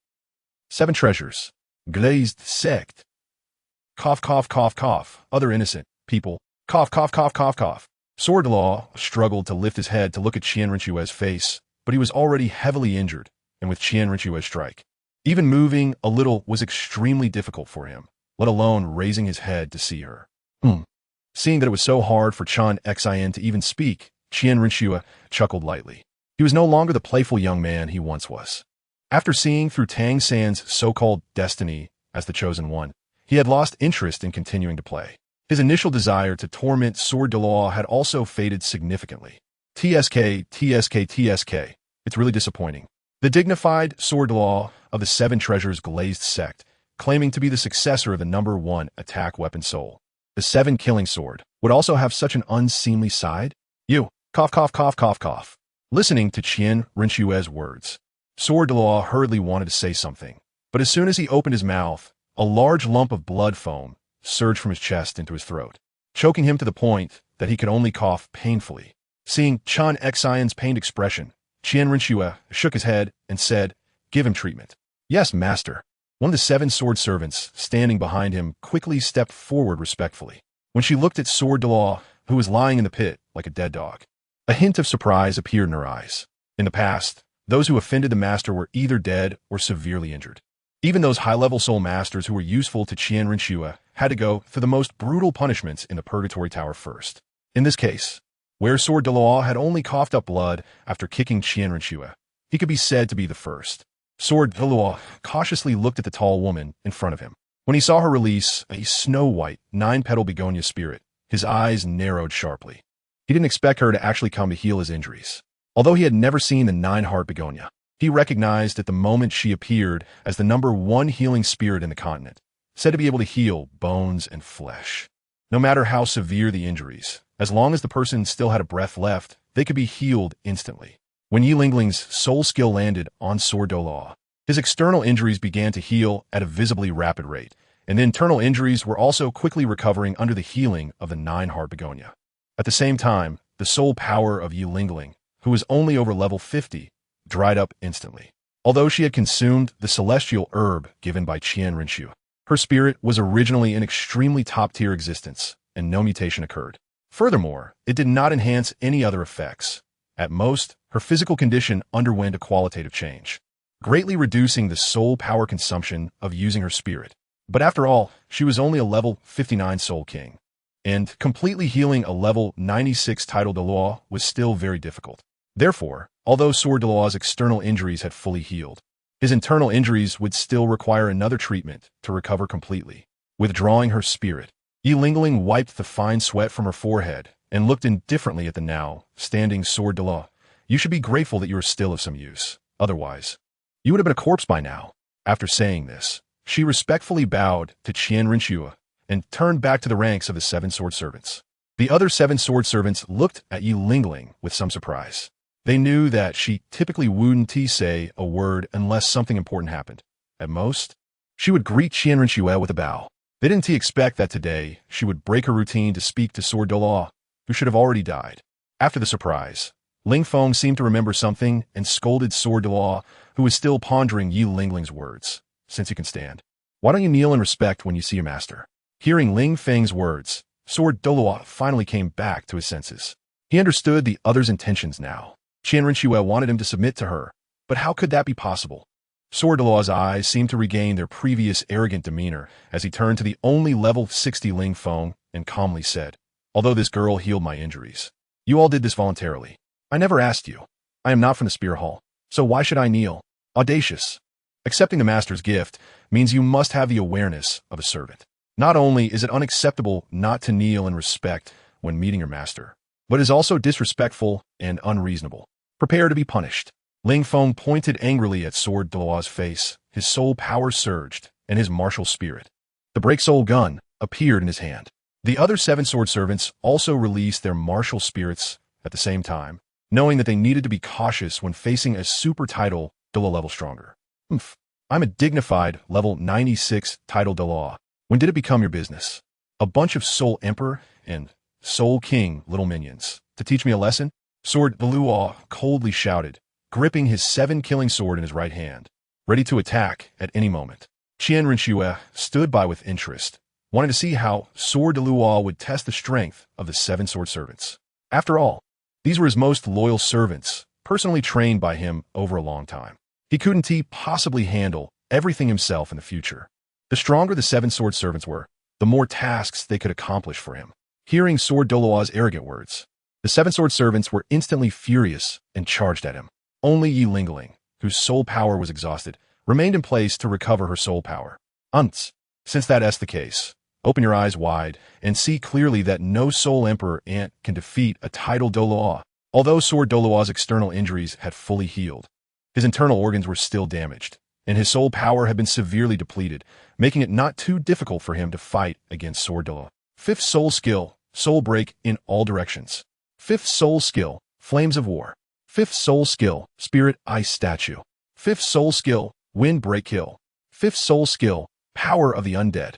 Seven Treasures. Glazed sect. Cough, cough, cough, cough. Other innocent people. Cough, cough, cough, cough, cough. Sword Douluo struggled to lift his head to look at QianRenlin's face, but he was already heavily injured, and with QianRenlin's strike, even moving a little was extremely difficult for him, let alone raising his head to see her. Seeing that it was so hard for Qian Xin to even speak, QianRenlin chuckled lightly. He was no longer the playful young man he once was. After seeing through Tang San's so-called destiny as the chosen one, he had lost interest in continuing to play. His initial desire to torment Sword Douluo had also faded significantly. TSK. It's really disappointing. The dignified Sword Douluo of the Seven Treasures glazed sect, claiming to be the successor of the #1 attack weapon soul, the Seven Killing Sword, would also have such an unseemly side? You, cough, cough, cough, cough, cough. Listening to QianRenlin's words, Sword Douluo hurriedly wanted to say something, but as soon as he opened his mouth, a large lump of blood foam surged from his chest into his throat, choking him to the point that he could only cough painfully. Seeing Qian Xion's pained expression, QianRenlin shook his head and said, "Give him treatment." "Yes, master." One of the seven sword servants standing behind him quickly stepped forward respectfully. When she looked at Sword Douluo, who was lying in the pit like a dead dog, a hint of surprise appeared in her eyes. In the past, those who offended the master were either dead or severely injured. Even those high-level soul masters who were useful to QianRenlin had to go through the most brutal punishments in the Purgatory Tower first. In this case, where Sword Douluo had only coughed up blood after kicking QianRenlin, he could be said to be the first. Sword Douluo cautiously looked at the tall woman in front of him. When he saw her release a snow-white, 9-petal begonia spirit, his eyes narrowed sharply. He didn't expect her to actually come to heal his injuries. Although he had never seen the 9-heart begonia, he recognized at the moment she appeared as the #1 healing spirit in the continent, said to be able to heal bones and flesh. No matter how severe the injuries, as long as the person still had a breath left, they could be healed instantly. When Yilingling's soul skill landed on Sword Douluo, his external injuries began to heal at a visibly rapid rate, and the internal injuries were also quickly recovering under the healing of the 9-heart begonia. At the same time, the soul power of Yilingling, who was only over level 50, dried up instantly. Although she had consumed the celestial herb given by QianRenlin, her spirit was originally an extremely top-tier existence, and no mutation occurred. Furthermore, it did not enhance any other effects. At most, her physical condition underwent a qualitative change, greatly reducing the soul power consumption of using her spirit. But after all, she was only a level 59 soul king, and completely healing a level 96 title Douluo was still very difficult. Therefore, although Sword Daluo's external injuries had fully healed, his internal injuries would still require another treatment to recover completely. Withdrawing her spirit, Yi Lingling wiped the fine sweat from her forehead and looked indifferently at the now standing Sword Daluo. You should be grateful that you are still of some use. Otherwise, you would have been a corpse by now. After saying this, she respectfully bowed to Qian Renlin and turned back to the ranks of the 7 sword servants. The other 7 sword servants looked at Yi Lingling with some surprise. They knew that she typically wouldn't say a word unless something important happened. At most, she would greet Qian Renlin with a bow. They didn't expect that today she would break her routine to speak to Sword Daluo, who should have already died. After the surprise, Ling Feng seemed to remember something and scolded Sword Daluo, who was still pondering Yi Lingling's words. Since you can stand, why don't you kneel in respect when you see your master? Hearing Ling Feng's words, Sword Daluo finally came back to his senses. He understood the other's intentions now. Qian Renlin wanted him to submit to her, but how could that be possible? Sword Daluo's eyes seemed to regain their previous arrogant demeanor as he turned to the only level 60 Ling Feng and calmly said, although this girl healed my injuries, you all did this voluntarily. I never asked you. I am not from the Spear Hall, so why should I kneel? Audacious. Accepting the master's gift means you must have the awareness of a servant. Not only is it unacceptable not to kneel in respect when meeting your master, but is also disrespectful and unreasonable. Prepare to be punished. Ling Feng pointed angrily at Sword Daluo's face. His soul power surged, and his martial spirit, the break soul gun, appeared in his hand. The other 7 sword servants also released their martial spirits at the same time, knowing that they needed to be cautious when facing a super title Daluo level stronger. I'm a dignified level 96 title Daluo. When did it become your business? A bunch of Soul Emperor and Soul King little minions to teach me a lesson? Sword Daluo coldly shouted, gripping his 7-killing sword in his right hand, ready to attack at any moment. Qian Renlin stood by with interest, wanting to see how Sword Daluo would test the strength of the 7 sword servants. After all, these were his most loyal servants, personally trained by him over a long time. He couldn't possibly handle everything himself in the future. The stronger the 7 sword servants were, the more tasks they could accomplish for him. Hearing Sword Daluo's arrogant words, the 7 sword servants were instantly furious and charged at him. Only Yi Lingling, whose soul power was exhausted, remained in place to recover her soul power. Since that's the case, open your eyes wide and see clearly that no Soul Emperor ant can defeat a title Daluo. Although Sword Daluo's external injuries had fully healed, his internal organs were still damaged, and his soul power had been severely depleted, making it not too difficult for him to fight against Sword Daluo. 5th soul skill, Soul Break in all directions. 5th soul skill, Flames of War. 5th soul skill, Spirit Ice Statue. 5th soul skill, Wind Break Kill. 5th soul skill, Power of the Undead.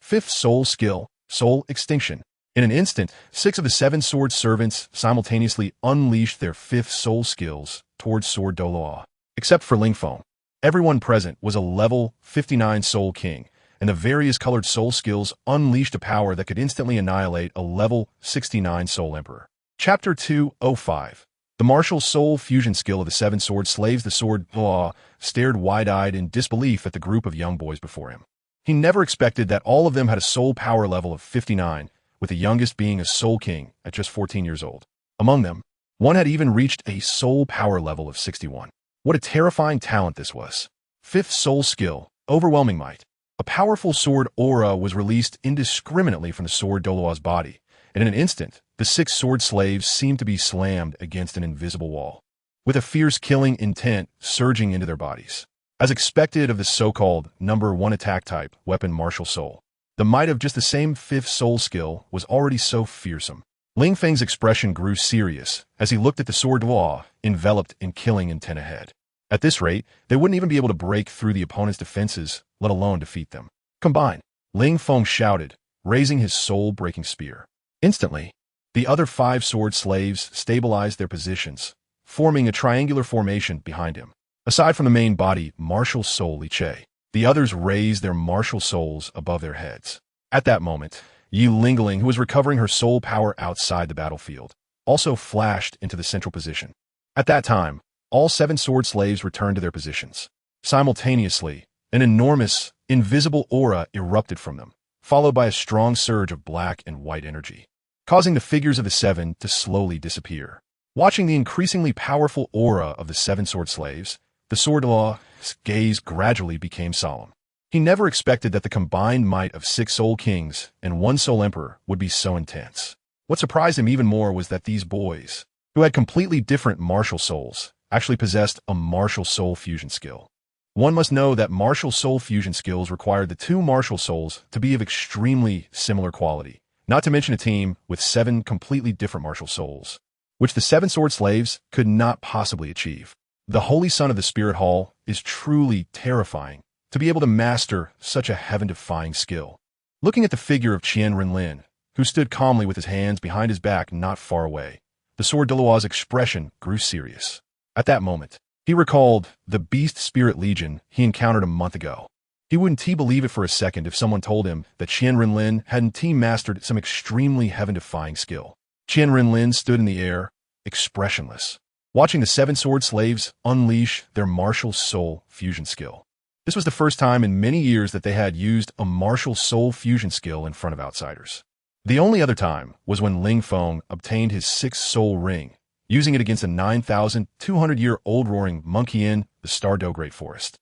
5th soul skill, Soul Extinction. In an instant, 6 of the 7 sword servants simultaneously unleashed their 5th soul skills towards Sword Daluo. Except for Ling Feng, everyone present was a level 59 Soul King, and the various colored soul skills unleashed a power that could instantly annihilate a level 69 Soul Emperor. Chapter 205. The martial soul fusion skill of the 7 sword slaves. The Sword Daluo stared wide-eyed in disbelief at the group of young boys before him. He never expected that all of them had a soul power level of 59, with the youngest being a Soul King at just 14 years old. Among them, one had even reached a soul power level of 61. What a terrifying talent this was. 5th soul skill, Overwhelming Might. A powerful sword aura was released indiscriminately from the Sword Daluo's body, and in an instant, the 6 sword slaves seemed to be slammed against an invisible wall, with a fierce killing intent surging into their bodies. As expected of the so-called number 1 attack type, weapon martial soul, the might of just the same 5th soul skill was already so fearsome. Ling Feng's expression grew serious as he looked at the Sword Daluo, enveloped in killing intent ahead. At this rate, they wouldn't even be able to break through the opponent's defenses, let alone defeat them. Combine! Ling Feng shouted, raising his soul-breaking spear. Instantly, the other 5 sword slaves stabilized their positions, forming a triangular formation behind him. Aside from the main body, martial soul Li Che, the others raised their martial souls above their heads. At that moment, Yi Lingling, who was recovering her soul power outside the battlefield, also flashed into the central position. At that time, all 7 sword slaves returned to their positions. Simultaneously, an enormous, invisible aura erupted from them, followed by a strong surge of black and white energy, causing the figures of the 7 to slowly disappear. Watching the increasingly powerful aura of the seven sword slaves, the sword Daluo's gaze gradually became solemn. He never expected that the combined might of 6 soul kings and 1 soul emperor would be so intense. What surprised him even more was that these boys, who had completely different martial souls, actually possessed a martial soul fusion skill. One must know that martial soul fusion skills required the 2 martial souls to be of extremely similar quality, not to mention a team with 7 completely different martial souls, which the 7 sword slaves could not possibly achieve. The Holy Son of the Spirit Hall is truly terrifying to be able to master such a heaven-defying skill. Looking at the figure of Qian Renlin, who stood calmly with his hands behind his back not far away, the sword Daluo's expression grew serious. At that moment, he recalled the Beast Spirit Legion he encountered a month ago. He wouldn't believe it for a second if someone told him that Qian Renlin hadn't mastered some extremely heaven-defying skill. Qian Renlin stood in the air, expressionless, watching the 7 sword slaves unleash their martial soul fusion skill. This was the first time in many years that they had used a martial soul fusion skill in front of outsiders. The only other time was when Ling Feng obtained his 6th soul ring, using it against a 9,200-year-old roaring monkey in the Stardow Great Forest.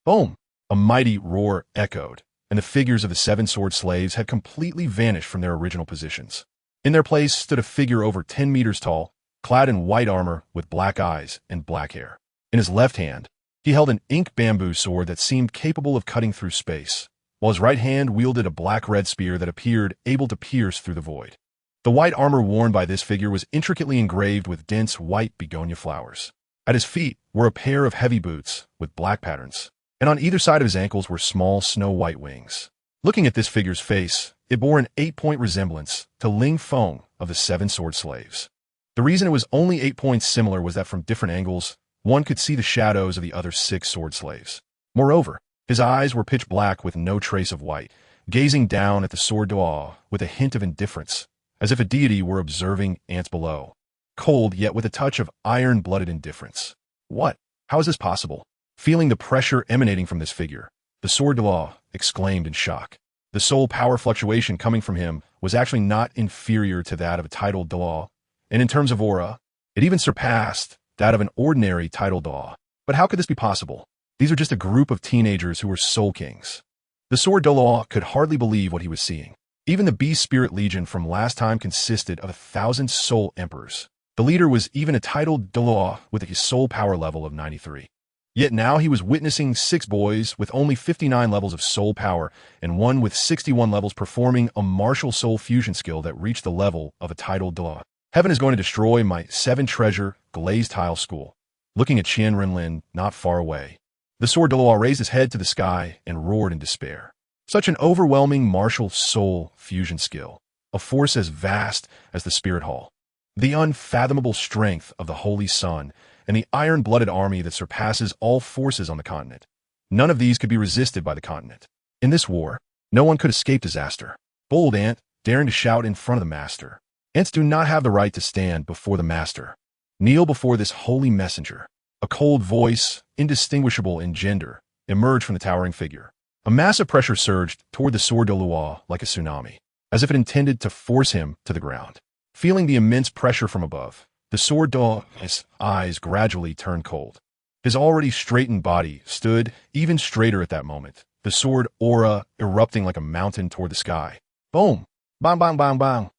Boom! A mighty roar echoed, and the figures of the 7 sword slaves had completely vanished from their original positions. In their place stood a figure over 10 meters tall, clad in white armor with black eyes and black hair. In his left hand, he held an ink bamboo sword that seemed capable of cutting through space, while his right hand wielded a black-red spear that appeared able to pierce through the void. The white armor worn by this figure was intricately engraved with dense white begonia flowers. At his feet were a pair of heavy boots with black patterns, and on either side of his ankles were small snow-white wings. Looking at this figure's face, it bore an 8-point resemblance to Ling Feng of the 7 sword slaves. The reason it was only 8 points similar was that from different angles, one could see the shadows of the other 6 sword slaves. Moreover, his eyes were pitch black with no trace of white, gazing down at the sword Daluo with a hint of indifference, as if a deity were observing ants below. Cold, yet with a touch of iron-blooded indifference. What? How is this possible? Feeling the pressure emanating from this figure, the sword Daluo exclaimed in shock. The soul power fluctuation coming from him was actually not inferior to that of a titled Daluo, and in terms of aura, it even surpassed that of an ordinary titled Daluo. But how could this be possible? These are just a group of teenagers who were soul kings. The sword Daluo could hardly believe what he was seeing. Even the Beast Spirit Legion from last time consisted of 1,000 soul emperors. The leader was even a titled Daluo with a soul power level of 93. Yet now he was witnessing 6 boys with only 59 levels of soul power and one with 61 levels performing a martial soul fusion skill that reached the level of a titled Daluo. Heaven is going to destroy my 7-treasure glazed tile school. Looking at Qian Renlin not far away, the sword Daluo raised his head to the sky and roared in despair. Such an overwhelming martial soul fusion skill, a force as vast as the Spirit Hall, the unfathomable strength of the Holy Son, and the iron-blooded army that surpasses all forces on the continent. None of these could be resisted by the continent. In this war, no one could escape disaster. Bold ant, daring to shout in front of the master. Ants do not have the right to stand before the master. Kneel before this holy messenger. A cold voice, indistinguishable in gender, emerged from the towering figure. A massive pressure surged toward the sword Daluo like a tsunami, as if it intended to force him to the ground. Feeling the immense pressure from above, the sword Daluo's eyes gradually turned cold. His already straightened body stood even straighter at that moment, the sword aura erupting like a mountain toward the sky. Boom! Bang, bang, bang, bang!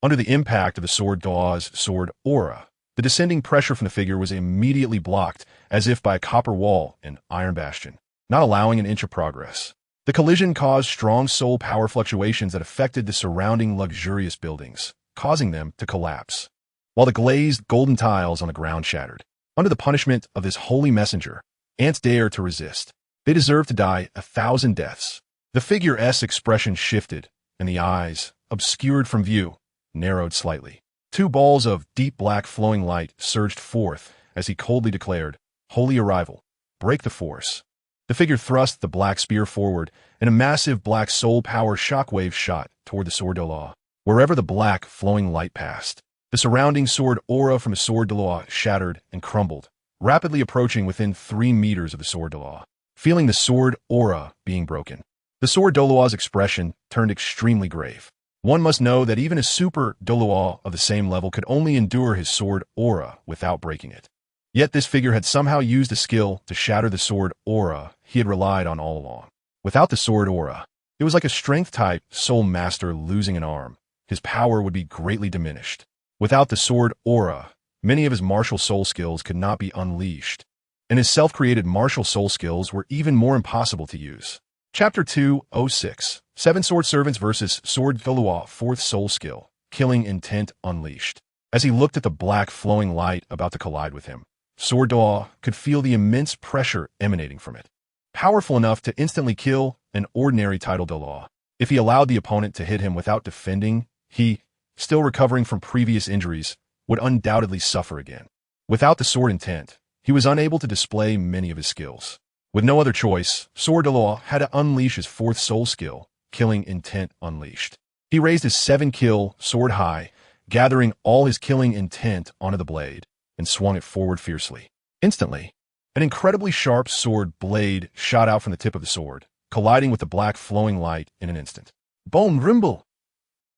Under the impact of the sword Daluo's sword aura, the descending pressure from the figure was immediately blocked, as if by a copper wall and iron bastion, not allowing an inch of progress. The collision caused strong soul power fluctuations that affected the surrounding luxurious buildings, causing them to collapse, while the glazed golden tiles on the ground shattered. Under the punishment of this holy messenger, ants dare to resist. They deserve to die 1,000 deaths. The figure's expression shifted, and the eyes, obscured from view, narrowed slightly. 2 balls of deep black flowing light surged forth as he coldly declared, "Holy arrival, break the force." The figure thrust the black spear forward, and a massive black soul power shockwave shot toward the sword Daluo. Wherever the black flowing light passed, the surrounding sword aura from the sword Daluo shattered and crumbled, rapidly approaching within 3 meters of the sword Daluo. Feeling the sword aura being broken, the sword Daluo's expression turned extremely grave. One must know that even a super Douluo of the same level could only endure his sword aura without breaking it. Yet this figure had somehow used a skill to shatter the sword aura he had relied on all along. Without the sword aura, it was like a strength-type soul master losing an arm. His power would be greatly diminished. Without the sword aura, many of his martial soul skills could not be unleashed, and his self-created martial soul skills were even more impossible to use. Chapter 206, 7 Sword Servants vs. Sword Douluo 4th Soul Skill, Killing Intent Unleashed. As he looked at the black flowing light about to collide with him, Sword Douluo could feel the immense pressure emanating from it. Powerful enough to instantly kill an ordinary title Douluo. If he allowed the opponent to hit him without defending, he, still recovering from previous injuries, would undoubtedly suffer again. Without the sword intent, he was unable to display many of his skills. With no other choice, Sword Douluo had to unleash his 4th soul skill, Killing Intent Unleashed. He raised his 7-kill sword high, gathering all his killing intent onto the blade, and swung it forward fiercely. Instantly, an incredibly sharp sword blade shot out from the tip of the sword, colliding with the black flowing light in an instant. Bone Rimble!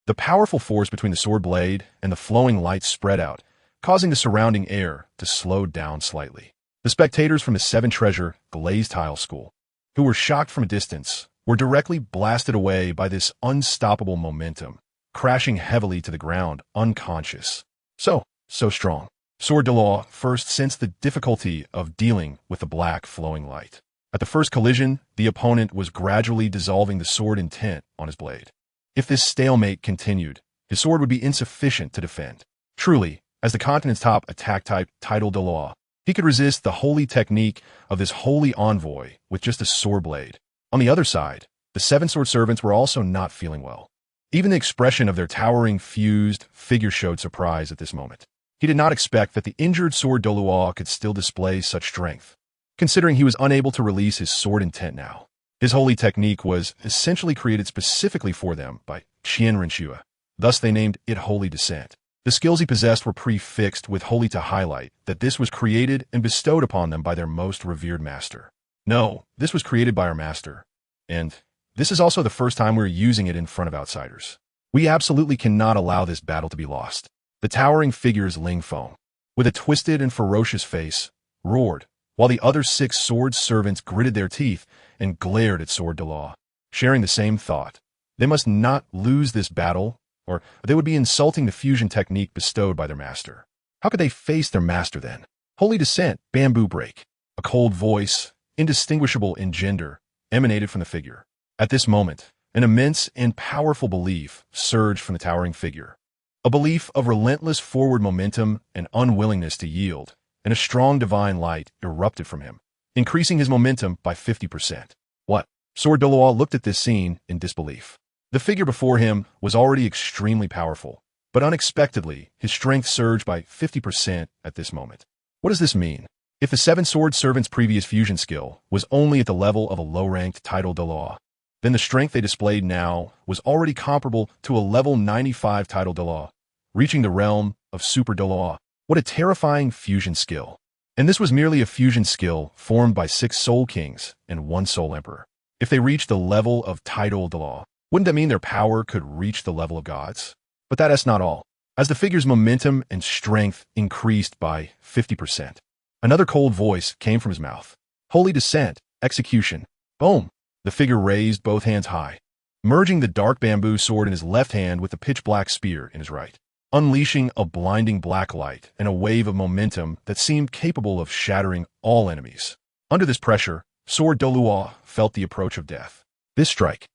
The powerful force between the sword blade and the flowing light spread out, causing the surrounding air to slow down slightly. The spectators from the 7 Treasure Glazed Tile School, who were shocked from a distance, were directly blasted away by this unstoppable momentum, crashing heavily to the ground, unconscious. So strong. Sword Douluo first sensed the difficulty of dealing with the black flowing light. At the first collision, the opponent was gradually dissolving the sword intent on his blade. If this stalemate continued, his sword would be insufficient to defend. Truly, as the continent's top attack-type title Douluo, he could resist the holy technique of this holy envoy with just a sword blade. On the other side, the 7 sword servants were also not feeling well. Even the expression of their towering, fused figure showed surprise at this moment. He did not expect that the injured sword Douluo could still display such strength, considering he was unable to release his sword intent now. His holy technique was essentially created specifically for them by Qian Renlin. Thus they named it Holy Descent. The skills he possessed were prefixed with holy to highlight that this was created and bestowed upon them by their most revered master. No, this was created by our master. And this is also the first time we're using it in front of outsiders. We absolutely cannot allow this battle to be lost. The towering figure's Ling Feng, with a twisted and ferocious face, roared, while the other 6 sword servants gritted their teeth and glared at Sword Douluo, sharing the same thought. They must not lose this battle, or they would be insulting the fusion technique bestowed by their master. How could they face their master then? Holy Descent, Bamboo Break. A cold voice, indistinguishable in gender, emanated from the figure. At this moment, an immense and powerful belief surged from the towering figure. A belief of relentless forward momentum and unwillingness to yield, and a strong divine light erupted from him, increasing his momentum by 50%. What? Sword Douluo looked at this scene in disbelief. The figure before him was already extremely powerful, but unexpectedly, his strength surged by 50% at this moment. What does this mean? If the 7 sword servants' previous fusion skill was only at the level of a low-ranked title Douluo, then the strength they displayed now was already comparable to a level 95 title Douluo, reaching the realm of Super Douluo. What a terrifying fusion skill. And this was merely a fusion skill formed by 6 Soul Kings and 1 Soul Emperor. If they reached the level of title Douluo, wouldn't that mean their power could reach the level of gods? But that's not all. As the figure's momentum and strength increased by 50%, another cold voice came from his mouth. Holy Descent, Execution. Boom! The figure raised both hands high, merging the dark bamboo sword in his left hand with the pitch-black spear in his right, unleashing a blinding black light and a wave of momentum that seemed capable of shattering all enemies. Under this pressure, Sword Douluo felt the approach of death. This strike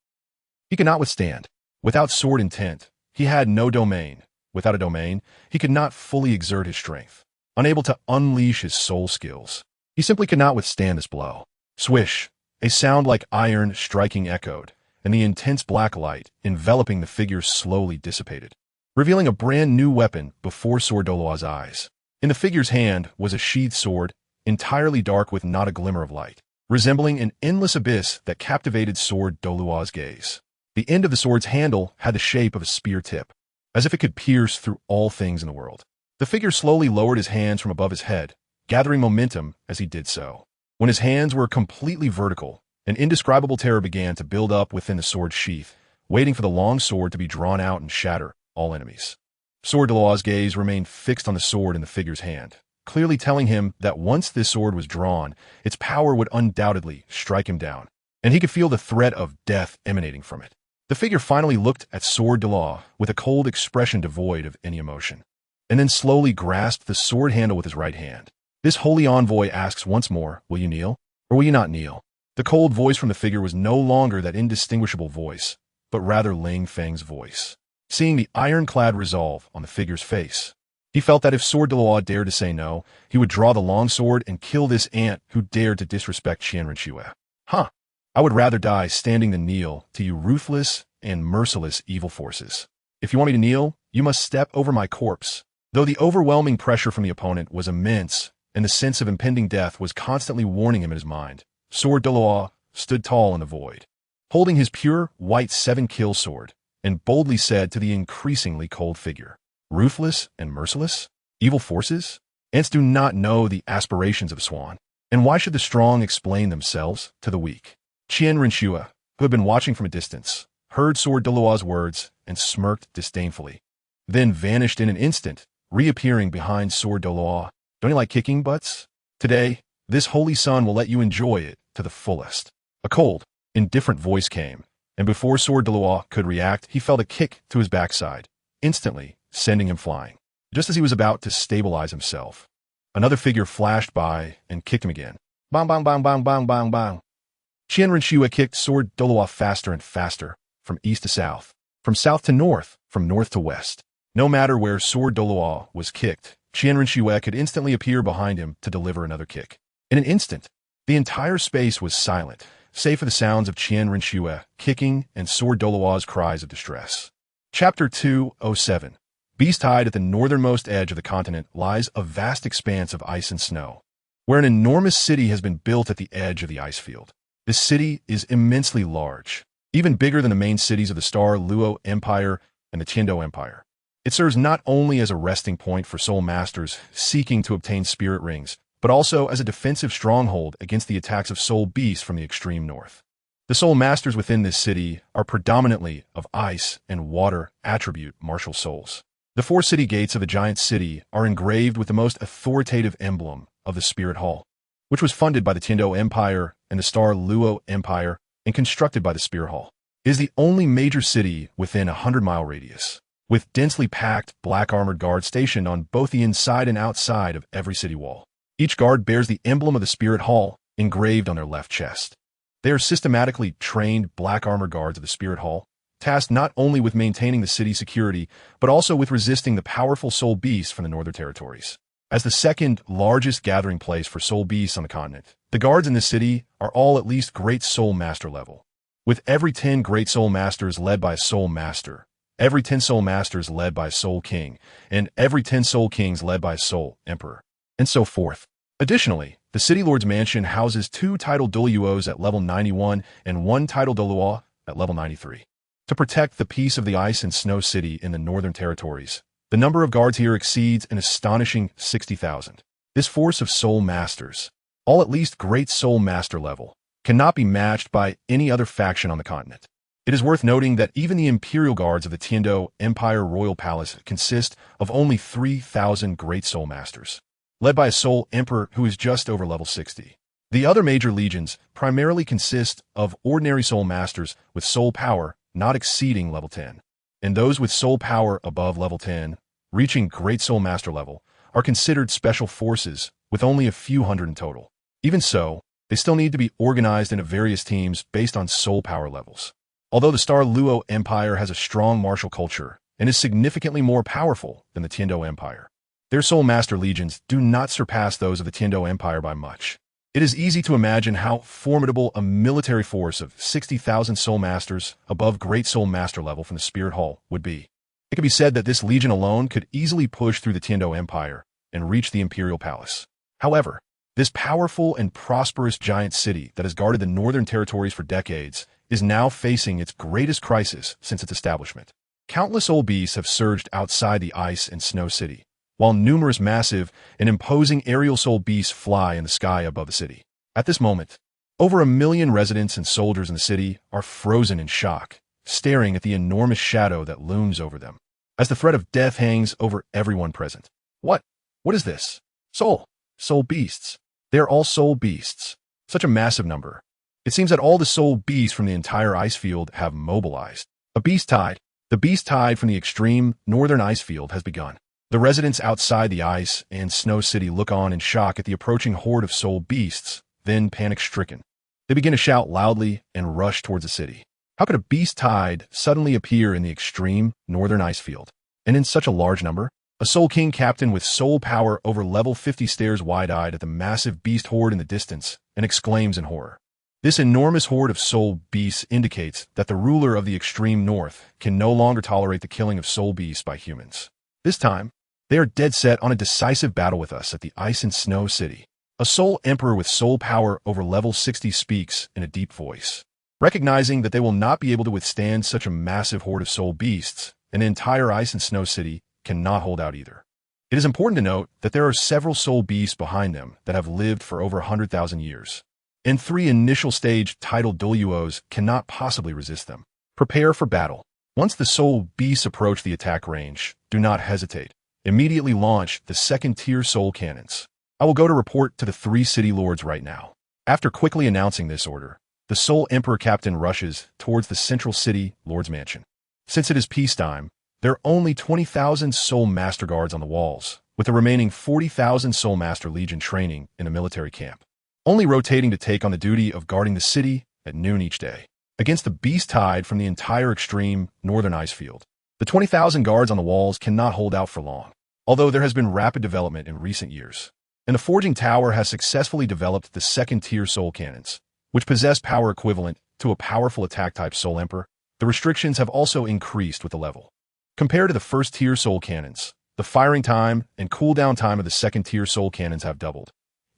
he could not withstand. Without sword intent, he had no domain. Without a domain, he could not fully exert his strength. Unable to unleash his soul skills, he simply could not withstand this blow. Swish! A sound like iron striking echoed, and the intense black light enveloping the figure slowly dissipated, revealing a brand new weapon before Sword Douluo's eyes. In the figure's hand was a sheathed sword, entirely dark with not a glimmer of light, resembling an endless abyss that captivated Sword Douluo's gaze. The end of the sword's handle had the shape of a spear tip, as if it could pierce through all things in the world. The figure slowly lowered his hands from above his head, gathering momentum as he did so. When his hands were completely vertical, an indescribable terror began to build up within the sword's sheath, waiting for the long sword to be drawn out and shatter all enemies. Sword Daluo's gaze remained fixed on the sword in the figure's hand, clearly telling him that once this sword was drawn, its power would undoubtedly strike him down, and he could feel the threat of death emanating from it. The figure finally looked at Sword Daluo with a cold expression devoid of any emotion, and then slowly grasped the sword handle with his right hand. This holy envoy asks once more, "Will you kneel, or will you not kneel?" The cold voice from the figure was no longer that indistinguishable voice, but rather Ling Feng's voice. Seeing the ironclad resolve on the figure's face, he felt that if Sword Daluo dared to say no, he would draw the long sword and kill this ant who dared to disrespect Qian Renlin. Huh! I would rather die standing than kneel to you ruthless and merciless evil forces. If you want me to kneel, you must step over my corpse. Though the overwhelming pressure from the opponent was immense, and the sense of impending death was constantly warning him in his mind, Sword Daluo stood tall in the void, holding his pure white 7-kill sword, and boldly said to the increasingly cold figure, "Ruthless and merciless? Evil forces? Ants do not know the aspirations of a swan, and why should the strong explain themselves to the weak?" Qian Renlin, who had been watching from a distance, heard Sword Daluo's words and smirked disdainfully, then vanished in an instant, reappearing behind Sword Daluo. "Don't you like kicking butts? Today, this holy sun will let you enjoy it to the fullest." A cold, indifferent voice came, and before Sword Daluo could react, he felt a kick to his backside, instantly sending him flying. Just as he was about to stabilize himself, another figure flashed by and kicked him again. Bang, bang, bang, bang, bang, bang, bang. Qian Renlin kicked Sword Daluo faster and faster, from east to south, from south to north, from north to west. No matter where Sword Daluo was kicked, Qian Renlin could instantly appear behind him to deliver another kick. In an instant, the entire space was silent, save for the sounds of Qian Renlin kicking and Sword Daluo's cries of distress. Chapter 207. Beast-hide at the northernmost edge of the continent lies a vast expanse of ice and snow, where an enormous city has been built at the edge of the ice field. This city is immensely large, even bigger than the main cities of the Star Luo Empire and the Tiando Empire. It serves not only as a resting point for soul masters seeking to obtain spirit rings, but also as a defensive stronghold against the attacks of soul beasts from the extreme north. The soul masters within this city are predominantly of ice and water attribute martial souls. The 4 city gates of the giant city are engraved with the most authoritative emblem of the Spirit Hall, which was funded by the Tiando Empire and the Star Luo Empire and constructed by the Spirit Hall. It is the only major city within a 100-mile radius, with densely packed black armored guards stationed on both the inside and outside of every city wall. Each guard bears the emblem of the Spirit Hall engraved on their left chest. They are systematically trained black armored guards of the Spirit Hall, tasked not only with maintaining the city's security, but also with resisting the powerful soul beasts from the northern territories. As the second largest gathering place for soul beasts on the continent, the guards in this city are all at least Great Soul Master level, with every 10 Great Soul Masters led by a Soul Master, every 10 Soul Masters led by a Soul King, and every 10 Soul Kings led by a Soul Emperor, and so forth. Additionally, the City Lord's Mansion houses 2 titled Douluos at level 91 and 1 titled Douluo at level 93. To protect the peace of the ice and snow city in the northern territories, the number of guards here exceeds an astonishing 60,000. This force of Soul Masters, all at least Great Soul Master level, cannot be matched by any other faction on the continent. It is worth noting that even the Imperial Guards of the Tiando Empire Royal Palace consist of only 3,000 Great Soul Masters, led by a Soul Emperor who is just over level 60. The other major legions primarily consist of ordinary Soul Masters with soul power not exceeding level 10, and those with soul power above level 10, reaching Great Soul Master level, are considered special forces with only a few hundred in total. Even so, they still need to be organized into various teams based on soul power levels. Although the Star Luo Empire has a strong martial culture and is significantly more powerful than the Tiando Empire, their Soul Master legions do not surpass those of the Tiando Empire by much. It is easy to imagine how formidable a military force of 60,000 Soul Masters above Great Soul Master level from the Spirit Hall would be. It could be said that this legion alone could easily push through the Tiando Empire and reach the Imperial Palace. However, this powerful and prosperous giant city that has guarded the northern territories for decades is now facing its greatest crisis since its establishment. Countless soul beasts have surged outside the ice and snow city, while numerous massive and imposing aerial soul beasts fly in the sky above the city. At this moment, over 1 million residents and soldiers in the city are frozen in shock, staring at the enormous shadow that looms over them, as the threat of death hangs over everyone present. What? What is this? Soul. Soul beasts. They are all soul beasts. Such a massive number. It seems that all the soul beasts from the entire ice field have mobilized. A beast tide. The beast tide from the extreme northern ice field has begun. The residents outside the ice and snow city look on in shock at the approaching horde of soul beasts, then panic-stricken. They begin to shout loudly and rush towards the city. How could a beast tide suddenly appear in the extreme northern ice field, and in such a large number? A Soul King captain with soul power over level 50 stares wide-eyed at the massive beast horde in the distance and exclaims in horror. This enormous horde of soul beasts indicates that the ruler of the extreme north can no longer tolerate the killing of soul beasts by humans. This time, they are dead set on a decisive battle with us at the Ice and Snow City. A soul emperor with soul power over level 60 speaks in a deep voice. Recognizing that they will not be able to withstand such a massive horde of soul beasts, an entire Ice and Snow City cannot hold out either. It is important to note that there are several soul beasts behind them that have lived for over 100,000 years, and 3 initial stage titled Douluos cannot possibly resist them. Prepare for battle. Once the soul beasts approach the attack range, do not hesitate. Immediately launch the second-tier soul cannons. I will go to report to the 3 city lords right now. After quickly announcing this order, the Soul Emperor captain rushes towards the central city lord's mansion. Since it is peacetime, there are only 20,000 Soul Master Guards on the walls, with the remaining 40,000 Soul Master Legion training in a military camp, only rotating to take on the duty of guarding the city at noon each day, against the beast tide from the entire extreme northern ice field. The 20,000 guards on the walls cannot hold out for long, although there has been rapid development in recent years, and the Forging Tower has successfully developed the second-tier Soul Cannons, which possess power equivalent to a powerful attack-type Soul Emperor. The restrictions have also increased with the level. Compared to the first-tier Soul Cannons, the firing time and cooldown time of the second-tier Soul Cannons have doubled.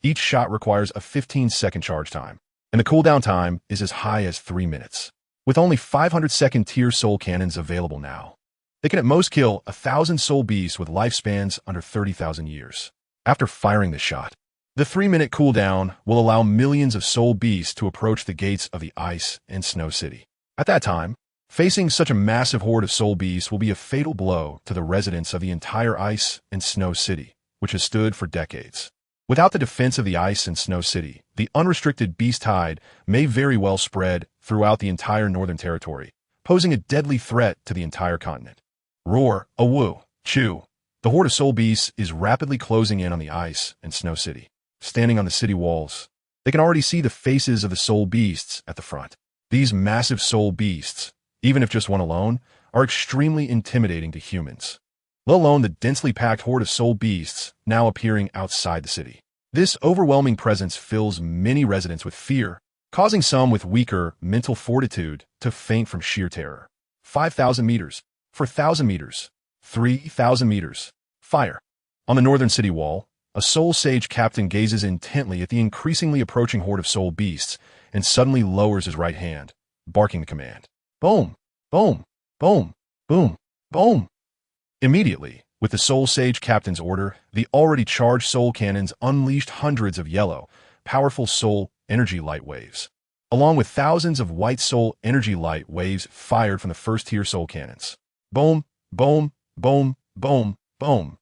Each shot requires a 15-second charge time, and the cooldown time is as high as 3 minutes. With only 500 second-tier Soul Cannons available now, they can at most kill 1,000 soul beasts with lifespans under 30,000 years. After firing this shot, the 3-minute cooldown will allow millions of soul beasts to approach the gates of the Ice and Snow City. At that time, facing such a massive horde of soul beasts will be a fatal blow to the residents of the entire Ice and Snow City, which has stood for decades. Without the defense of the Ice and Snow City, the unrestricted beast tide may very well spread throughout the entire northern territory, posing a deadly threat to the entire continent. Roar, a woo, chew. The horde of soul beasts is rapidly closing in on the Ice and Snow City. Standing on the city walls, they can already see the faces of the soul beasts at the front. These massive soul beasts, even if just one alone, are extremely intimidating to humans, let alone the densely packed horde of soul beasts now appearing outside the city. This overwhelming presence fills many residents with fear, causing some with weaker mental fortitude to faint from sheer terror. 5,000 meters. 4,000 meters, 3,000 meters, fire. On the northern city wall, a soul sage captain gazes intently at the increasingly approaching horde of soul beasts and suddenly lowers his right hand, barking the command. Boom, boom, boom, boom, boom. Immediately, with the soul sage captain's order, the already charged soul cannons unleashed hundreds of yellow, powerful soul energy light waves, along with thousands of white soul energy light waves fired from the first-tier soul cannons. Boom, boom, boom, boom, boom.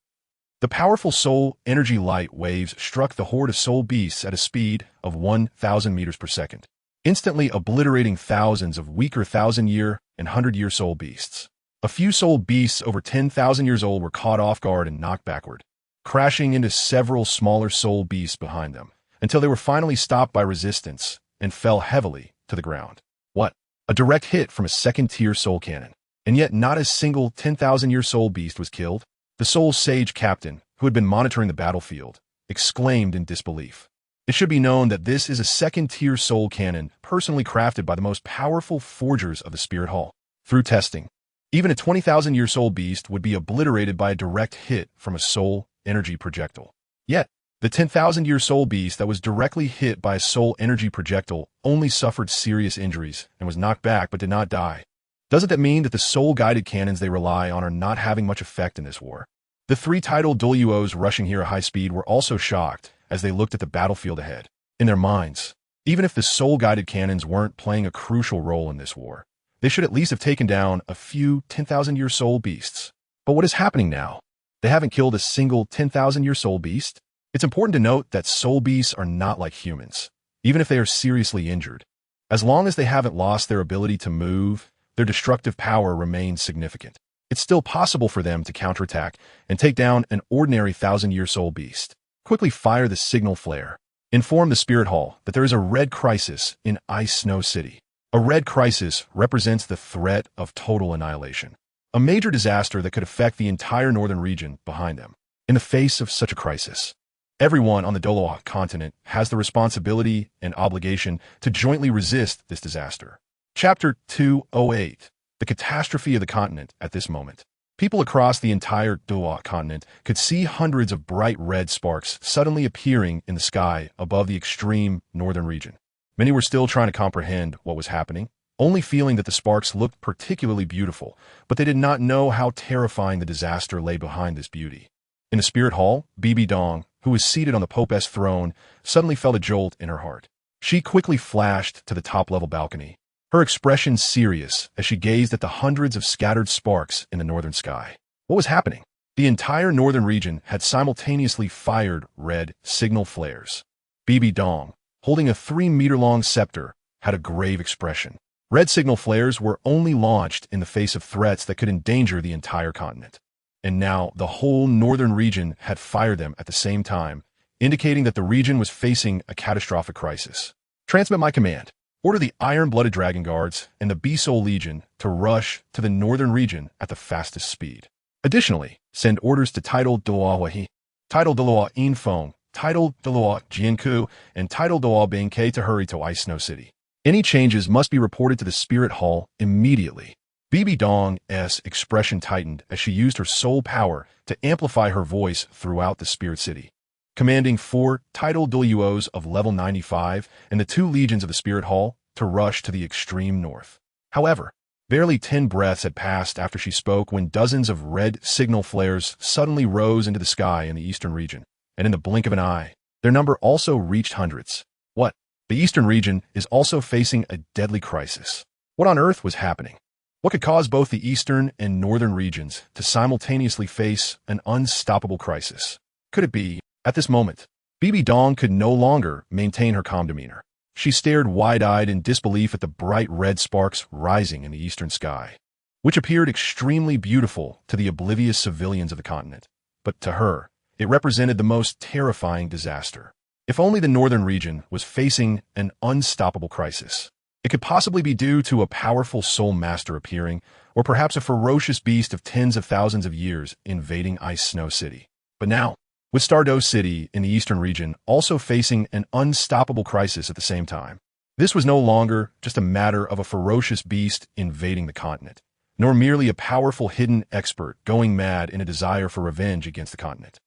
The powerful soul energy light waves struck the horde of soul beasts at a speed of 1,000 meters per second, instantly obliterating thousands of weaker 1,000-year and 100-year soul beasts. A few soul beasts over 10,000 years old were caught off guard and knocked backward, crashing into several smaller soul beasts behind them, until they were finally stopped by resistance and fell heavily to the ground. What? A direct hit from a second-tier soul cannon. And yet not a single 10,000-year soul beast was killed. The soul sage captain, who had been monitoring the battlefield, exclaimed in disbelief. It should be known that this is a second-tier soul cannon personally crafted by the most powerful forgers of the Spirit Hall. Through testing, even a 20,000-year soul beast would be obliterated by a direct hit from a soul energy projectile. Yet, the 10,000-year soul beast that was directly hit by a soul energy projectile only suffered serious injuries and was knocked back but did not die. Doesn't that mean that the soul-guided cannons they rely on are not having much effect in this war? The 3 titled Douluos rushing here at high speed were also shocked as they looked at the battlefield ahead. In their minds, even if the soul-guided cannons weren't playing a crucial role in this war, They should at least have taken down a few 10,000-year soul beasts. But what is happening now? They haven't killed a single 10,000-year soul beast? It's important to note that soul beasts are not like humans, even if they are seriously injured. As long as they haven't lost their ability to move, their destructive power remains significant. It's still possible for them to counterattack and take down an ordinary 1,000-year soul beast. Quickly fire the signal flare. Inform the Spirit Hall that there is a red crisis in Ice Snow City. A red crisis represents the threat of total annihilation. A major disaster that could affect the entire northern region behind them. In the face of such a crisis, everyone on the Douluo continent has the responsibility and obligation to jointly resist this disaster. Chapter 208. The catastrophe of the continent at this moment. People across the entire Douluo continent could see hundreds of bright red sparks suddenly appearing in the sky above the extreme northern region. Many were still trying to comprehend what was happening, only feeling that the sparks looked particularly beautiful, but they did not know how terrifying the disaster lay behind this beauty. In the Spirit Hall, Bibi Dong, who was seated on the Pope's throne, suddenly felt a jolt in her heart. She quickly flashed to the top-level balcony, her expression serious as she gazed at the hundreds of scattered sparks in the northern sky. What was happening? The entire northern region had simultaneously fired red signal flares. Bibi Dong, holding a 3-meter-long scepter, had a grave expression. Red signal flares were only launched in the face of threats that could endanger the entire continent. And now the whole northern region had fired them at the same time, indicating that the region was facing a catastrophic crisis. Transmit my command. Order the Iron-Blooded Dragon Guards and the Bee-Soul Legion to rush to the northern region at the fastest speed. Additionally, send orders to Title Douluo, Title Douluo Infong, Title Douluo Jianku, and Title Douluo Bingke to hurry to Ice Snow City. Any changes must be reported to the Spirit Hall immediately. Bibi Dong's expression tightened as she used her soul power to amplify her voice throughout the Spirit City, commanding 4 Title Douluos of level 95 and the 2 legions of the Spirit Hall to rush to the extreme north. However, barely 10 breaths had passed after she spoke when dozens of red signal flares suddenly rose into the sky in the eastern region, and in the blink of an eye, their number also reached hundreds. What? The eastern region is also facing a deadly crisis. What on earth was happening? What could cause both the eastern and northern regions to simultaneously face an unstoppable crisis? Could it be, at this moment, Bibi Dong could no longer maintain her calm demeanor. She stared wide-eyed in disbelief at the bright red sparks rising in the eastern sky, which appeared extremely beautiful to the oblivious civilians of the continent. But to her, it represented the most terrifying disaster. If only the northern region was facing an unstoppable crisis. It could possibly be due to a powerful soul master appearing, or perhaps a ferocious beast of tens of thousands of years invading Ice Snow City. But now, with Stardew City in the eastern region also facing an unstoppable crisis at the same time, this was no longer just a matter of a ferocious beast invading the continent, nor merely a powerful hidden expert going mad in a desire for revenge against the continent.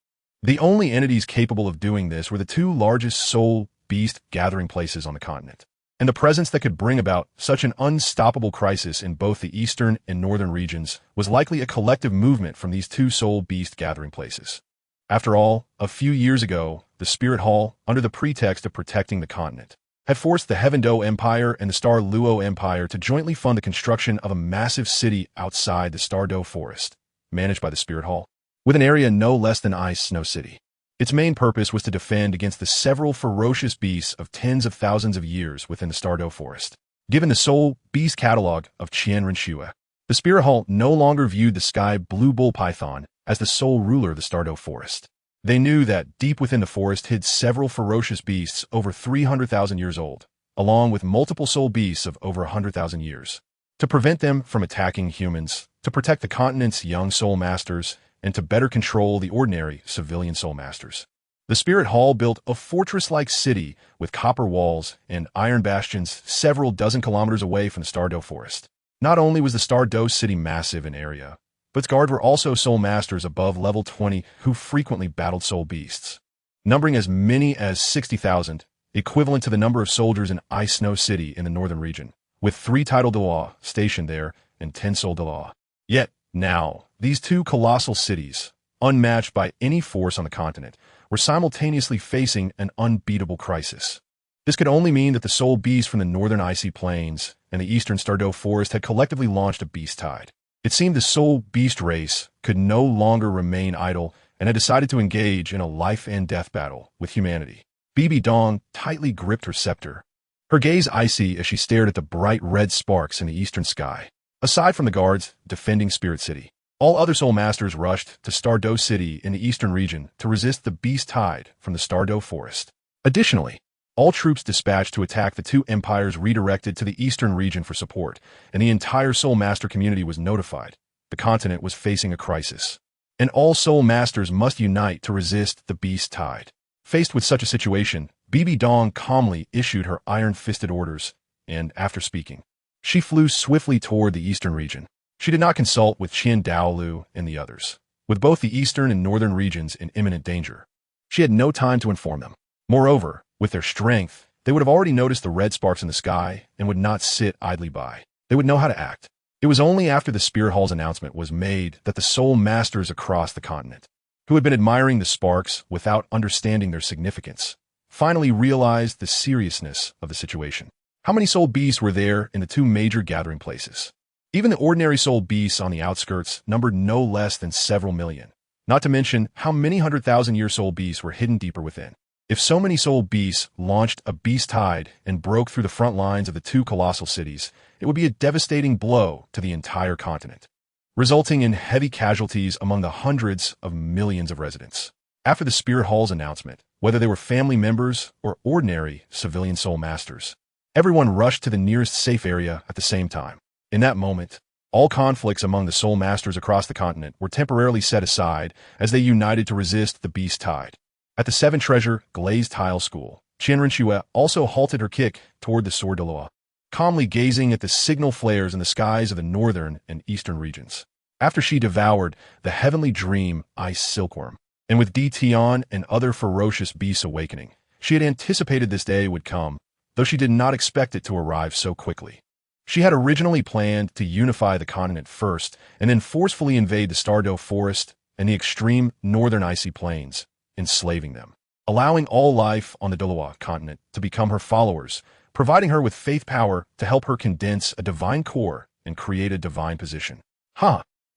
The only entities capable of doing this were the 2 largest soul beast gathering places on the continent. And the presence that could bring about such an unstoppable crisis in both the eastern and northern regions was likely a collective movement from these 2 soul beast gathering places. After all, a few years ago, the Spirit Hall, under the pretext of protecting the continent, had forced the Heaven Do Empire and the Star Luo Empire to jointly fund the construction of a massive city outside the Stardew Forest, managed by the Spirit Hall, with an area no less than Ice Snow City. Its main purpose was to defend against the several ferocious beasts of tens of thousands of years within the Stardew Forest. Given the soul beast catalog of Qian Renlin, the Spirit Hall no longer viewed the sky blue bull python as the sole ruler of the Stardew Forest. They knew that deep within the forest hid several ferocious beasts over 300,000 years old, along with multiple soul beasts of over 100,000 years. To prevent them from attacking humans, to protect the continent's young soul masters, and to better control the ordinary civilian soul masters, the Spirit Hall built a fortress-like city with copper walls and iron bastions several dozen kilometers away from the Stardew Forest. Not only was the Stardew City massive in area, but its guards were also soul masters above level 20 who frequently battled soul beasts, numbering as many as 60,000, equivalent to the number of soldiers in Ice Snow City in the northern region, with 3 Title Douluo stationed there and 10 Soul Douluo. Yet, now, these 2 colossal cities, unmatched by any force on the continent, were simultaneously facing an unbeatable crisis. This could only mean that the soul beasts from the northern icy plains and the eastern Stardew forest had collectively launched a beast tide. It seemed the soul beast race could no longer remain idle and had decided to engage in a life-and-death battle with humanity. Bibi Dong tightly gripped her scepter, her gaze icy as she stared at the bright red sparks in the eastern sky. Aside from the guards defending Spirit City, all other soul masters rushed to Stardew City in the eastern region to resist the beast tide from the Stardew forest. Additionally, all troops dispatched to attack the two empires redirected to the eastern region for support, and the entire Soul Master community was notified. The continent was facing a crisis, and all Soul Masters must unite to resist the beast tide. Faced with such a situation, Bibi Dong calmly issued her iron-fisted orders, and after speaking, she flew swiftly toward the eastern region. She did not consult with Dalu and the others, with both the eastern and northern regions in imminent danger. She had no time to inform them. Moreover, with their strength, they would have already noticed the red sparks in the sky and would not sit idly by. They would know how to act. It was only after the Spirit Hall's announcement was made that the Soul Masters across the continent, who had been admiring the sparks without understanding their significance, finally realized the seriousness of the situation. How many soul beasts were there in the two major gathering places? Even the ordinary soul beasts on the outskirts numbered no less than several million, not to mention how many 100,000-year soul beasts were hidden deeper within. If so many soul beasts launched a beast tide and broke through the front lines of the two colossal cities, it would be a devastating blow to the entire continent, resulting in heavy casualties among the hundreds of millions of residents. After the Spirit Hall's announcement, whether they were family members or ordinary civilian soul masters, everyone rushed to the nearest safe area at the same time. In that moment, all conflicts among the soul masters across the continent were temporarily set aside as they united to resist the beast tide. At the Seven Treasure Glazed Tile School, Qian Renlin also halted her kick toward the sword Douluo, calmly gazing at the signal flares in the skies of the northern and eastern regions. After she devoured the heavenly dream ice silkworm, and with Tian and other ferocious beasts awakening, she had anticipated this day would come, though she did not expect it to arrive so quickly. She had originally planned to unify the continent first and then forcefully invade the Stardew forest and the extreme northern icy plains, enslaving them, allowing all life on the Douluo continent to become her followers, providing her with faith power to help her condense a divine core and create a divine position.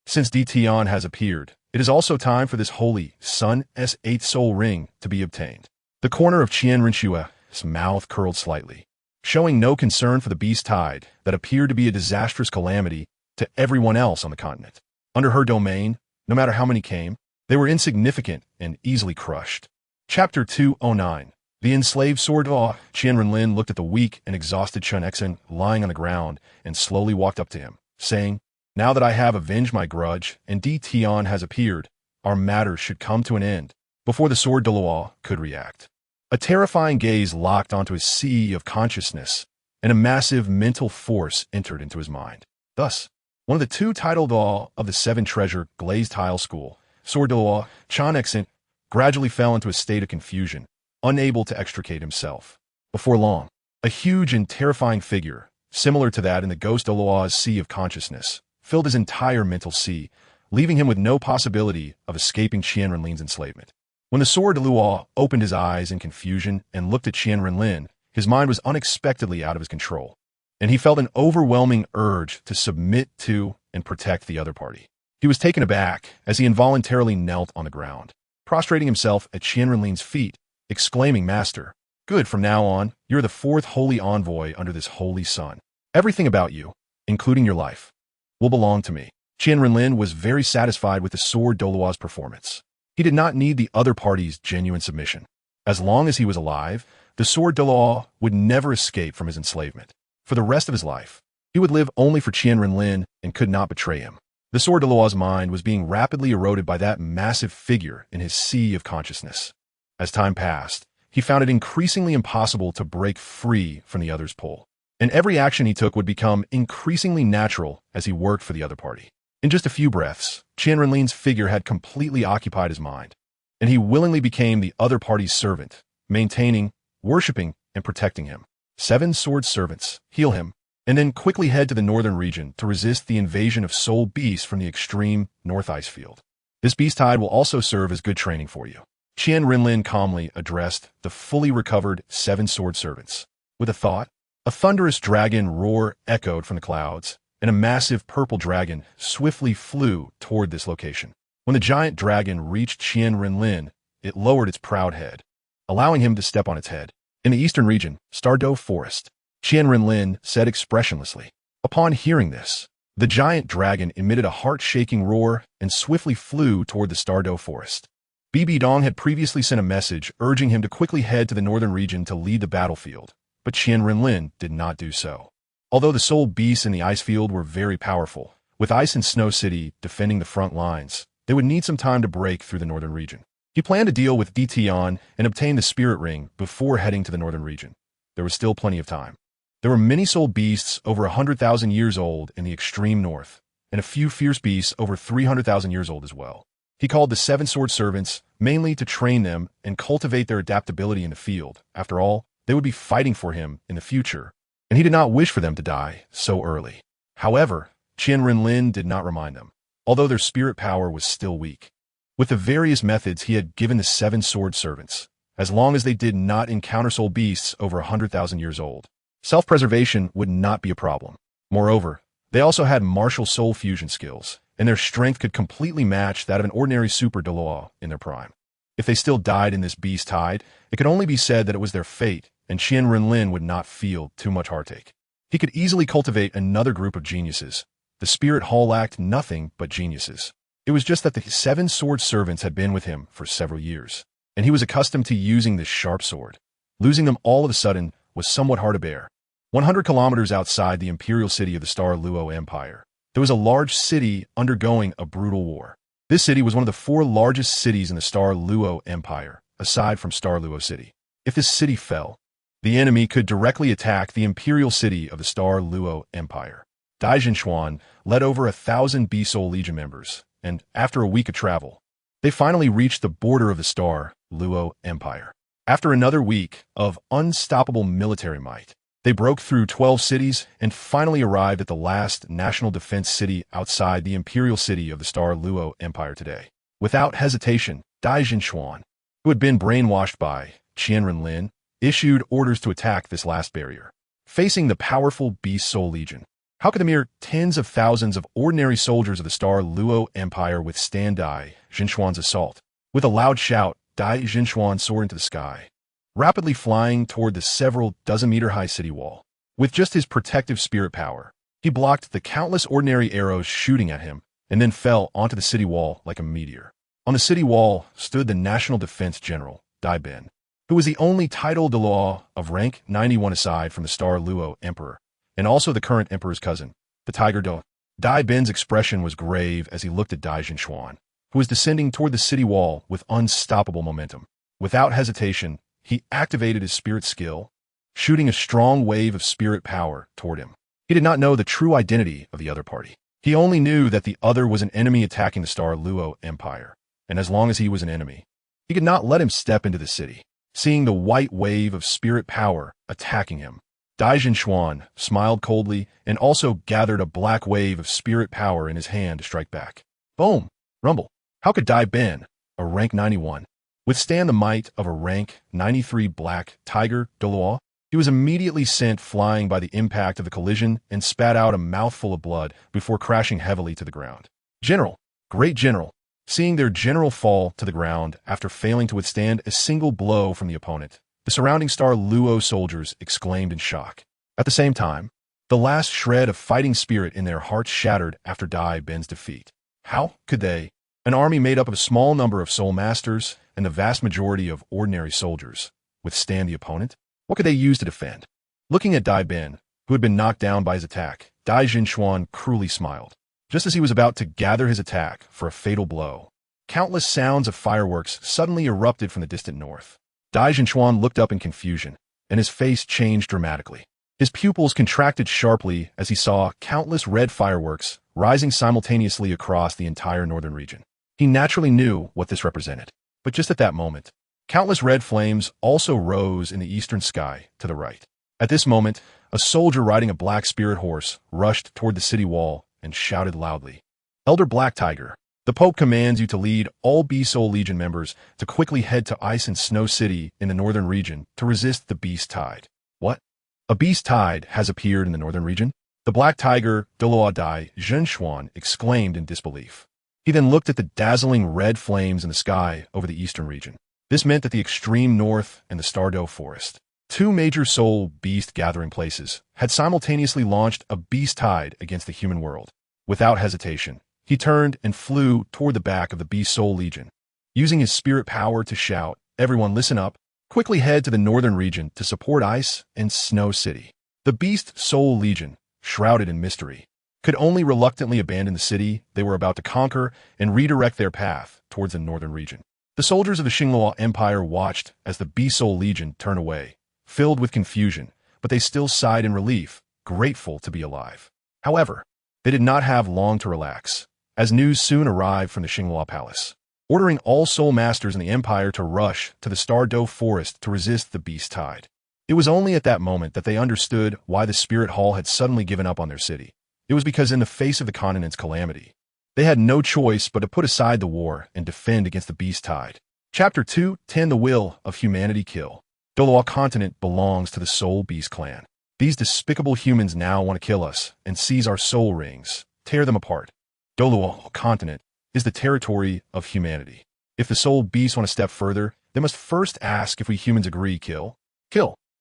Since Tian has appeared, it is also time for this holy Sun's eighth soul ring to be obtained. The corner of Qianrenlin's mouth curled slightly, showing no concern for the beast tide that appeared to be a disastrous calamity to everyone else on the continent. Under her domain, no matter how many came, they were insignificant and easily crushed. Chapter 209. The enslaved sword Qian Renlin looked at the weak and exhausted Chen Xen lying on the ground and slowly walked up to him, saying, "Now that I have avenged my grudge and Tian has appeared, our matters should come to an end." Before the sword Douluo could react, a terrifying gaze locked onto his sea of consciousness, and a massive mental force entered into his mind. Thus, one of the two titled of the Seven Treasure Glazed Tile School, Sword Douluo, Chen Xen, gradually fell into a state of confusion, unable to extricate himself. Before long, a huge and terrifying figure, similar to that in the ghost Douluo's sea of consciousness, filled his entire mental sea, leaving him with no possibility of escaping Qian Renlin's enslavement. When the sword Douluo opened his eyes in confusion and looked at Qian Renlin, his mind was unexpectedly out of his control, and he felt an overwhelming urge to submit to and protect the other party. He was taken aback as he involuntarily knelt on the ground, prostrating himself at Qian Renlin's feet, exclaiming, "Master, good, from now on, you're the fourth holy envoy under this holy sun. Everything about you, including your life, will belong to me." Qian Renlin was very satisfied with the sword Douluo's performance. He did not need the other party's genuine submission. As long as he was alive, the sword Douluo would never escape from his enslavement. For the rest of his life, he would live only for Qian Renlin and could not betray him. The sword Douluo's mind was being rapidly eroded by that massive figure in his sea of consciousness. As time passed, he found it increasingly impossible to break free from the other's pull, and every action he took would become increasingly natural as he worked for the other party. In just a few breaths, Qian Renlin's figure had completely occupied his mind, and he willingly became the other party's servant, maintaining, worshipping, and protecting him. 7 sword servants, heal him, and then quickly head to the northern region to resist the invasion of soul beasts from the extreme north ice field. This beast tide will also serve as good training for you. Qian Renlin calmly addressed the fully recovered seven sword servants. With a thought, a thunderous dragon roar echoed from the clouds, and a massive purple dragon swiftly flew toward this location. When the giant dragon reached Qian Renlin, it lowered its proud head, allowing him to step on its head. In the eastern region, Douluo Forest, Qian Renlin said expressionlessly. Upon hearing this, the giant dragon emitted a heart-shaking roar and swiftly flew toward the Douluo Forest. Bibi Dong had previously sent a message urging him to quickly head to the northern region to lead the battlefield, but Qian Renlin did not do so. Although the soul beasts in the ice field were very powerful, with Ice and Snow City defending the front lines, they would need some time to break through the northern region. He planned to deal with Tian and obtain the spirit ring before heading to the northern region. There was still plenty of time. There were many soul beasts over 100,000 years old in the extreme north, and a few fierce beasts over 300,000 years old as well. He called the seven sword servants mainly to train them and cultivate their adaptability in the field. After all, they would be fighting for him in the future, and he did not wish for them to die so early. However, Qian Renlin did not remind them, although their spirit power was still weak. With the various methods he had given the seven sword servants, as long as they did not encounter soul beasts over 100,000 years old, self-preservation would not be a problem. Moreover, they also had martial soul fusion skills, and their strength could completely match that of an ordinary super Douluo in their prime. If they still died in this beast tide, it could only be said that it was their fate, and Qian Renlin would not feel too much heartache. He could easily cultivate another group of geniuses. The spirit hall lacked nothing but geniuses. It was just that the seven sword servants had been with him for several years, and he was accustomed to using this sharp sword. Losing them all of a sudden was somewhat hard to bear. 100 kilometers outside the imperial city of the Douluo Empire, there was a large city undergoing a brutal war. This city was one of the four largest cities in the Douluo Empire, aside from Douluo City. If this city fell, the enemy could directly attack the imperial city of the Douluo Empire. Dai Jinchuan led over 1,000 B-Soul Legion members, and after a week of travel, they finally reached the border of the Douluo Empire. After another week of unstoppable military might, they broke through 12 cities and finally arrived at the last national defense city outside the imperial city of the Douluo Empire today. Without hesitation, Dai Jinchuan, who had been brainwashed by Qian Renlin, issued orders to attack this last barrier. Facing the powerful Beast Soul Legion, how could the mere tens of thousands of ordinary soldiers of the Douluo Empire withstand Dai Jinchuan's assault? With a loud shout, Dai Jinchuan soared into the sky, rapidly flying toward the several dozen-meter-high city wall. With just his protective spirit power, he blocked the countless ordinary arrows shooting at him and then fell onto the city wall like a meteor. On the city wall stood the National Defense General, Dai Ben, who was the only title Douluo of rank 91 aside from the Douluo Emperor, and also the current emperor's cousin, the Tiger Do. Dai Ben's expression was grave as he looked at Dai Jinchuan, who was descending toward the city wall with unstoppable momentum. Without hesitation, he activated his spirit skill, shooting a strong wave of spirit power toward him. He did not know the true identity of the other party. He only knew that the other was an enemy attacking the Douluo Empire, and as long as he was an enemy, he could not let him step into the city. Seeing the white wave of spirit power attacking him, Dai Jinchuan smiled coldly and also gathered a black wave of spirit power in his hand to strike back. Boom! Rumble! How could Dai Ben, a rank 91, withstand the might of a rank 93 black tiger Douluo? He was immediately sent flying by the impact of the collision and spat out a mouthful of blood before crashing heavily to the ground. General! Great General! Seeing their general fall to the ground after failing to withstand a single blow from the opponent, the surrounding Douluo soldiers exclaimed in shock. At the same time, the last shred of fighting spirit in their hearts shattered after Dai Ben's defeat. How could they, an army made up of a small number of soul masters and the vast majority of ordinary soldiers, withstand the opponent? What could they use to defend? Looking at Dai Ben, who had been knocked down by his attack, Dai Jinchuan cruelly smiled. Just as he was about to gather his attack for a fatal blow, countless sounds of fireworks suddenly erupted from the distant north. Dai Jinchuan looked up in confusion, and his face changed dramatically. His pupils contracted sharply as he saw countless red fireworks rising simultaneously across the entire northern region. He naturally knew what this represented, but just at that moment, countless red flames also rose in the eastern sky to the right. At this moment, a soldier riding a black spirit horse rushed toward the city wall and shouted loudly, "Elder Black Tiger, The Pope commands you to lead all Beast Soul Legion members to quickly head to Ice and Snow City in the northern region to resist the Beast Tide. What? A Beast Tide has appeared in the northern region? The Black Tiger, Douluo Dai Zhenshuan, exclaimed in disbelief. He then looked at the dazzling red flames in the sky over the eastern region. This meant that the extreme north and the Stardow Forest, two major soul beast gathering places, had simultaneously launched a beast tide against the human world. Without hesitation, he turned and flew toward the back of the Beast Soul Legion, using his spirit power to shout, "Everyone listen up. Quickly head to the northern region to support Ice and Snow City." The Beast Soul Legion, shrouded in mystery, could only reluctantly abandon the city they were about to conquer and redirect their path towards the northern region. The soldiers of the Xingluo Empire watched as the Beast Soul Legion turned away, filled with confusion, but they still sighed in relief, grateful to be alive. However, they did not have long to relax, as news soon arrived from the Xingluo Palace, ordering all soul masters in the Empire to rush to the Stardow Forest to resist the Beast Tide. It was only at that moment that they understood why the Spirit Hall had suddenly given up on their city. It was because in the face of the continent's calamity, they had no choice but to put aside the war and defend against the Beast Tide. Chapter 2:10 The Will of Humanity Kill. Douluo Continent belongs to the Soul Beast clan. These despicable humans now want to kill us and seize our soul rings, tear them apart. Douluo Continent is the territory of humanity. If the soul beasts want to step further, they must first ask if we humans agree. Kill.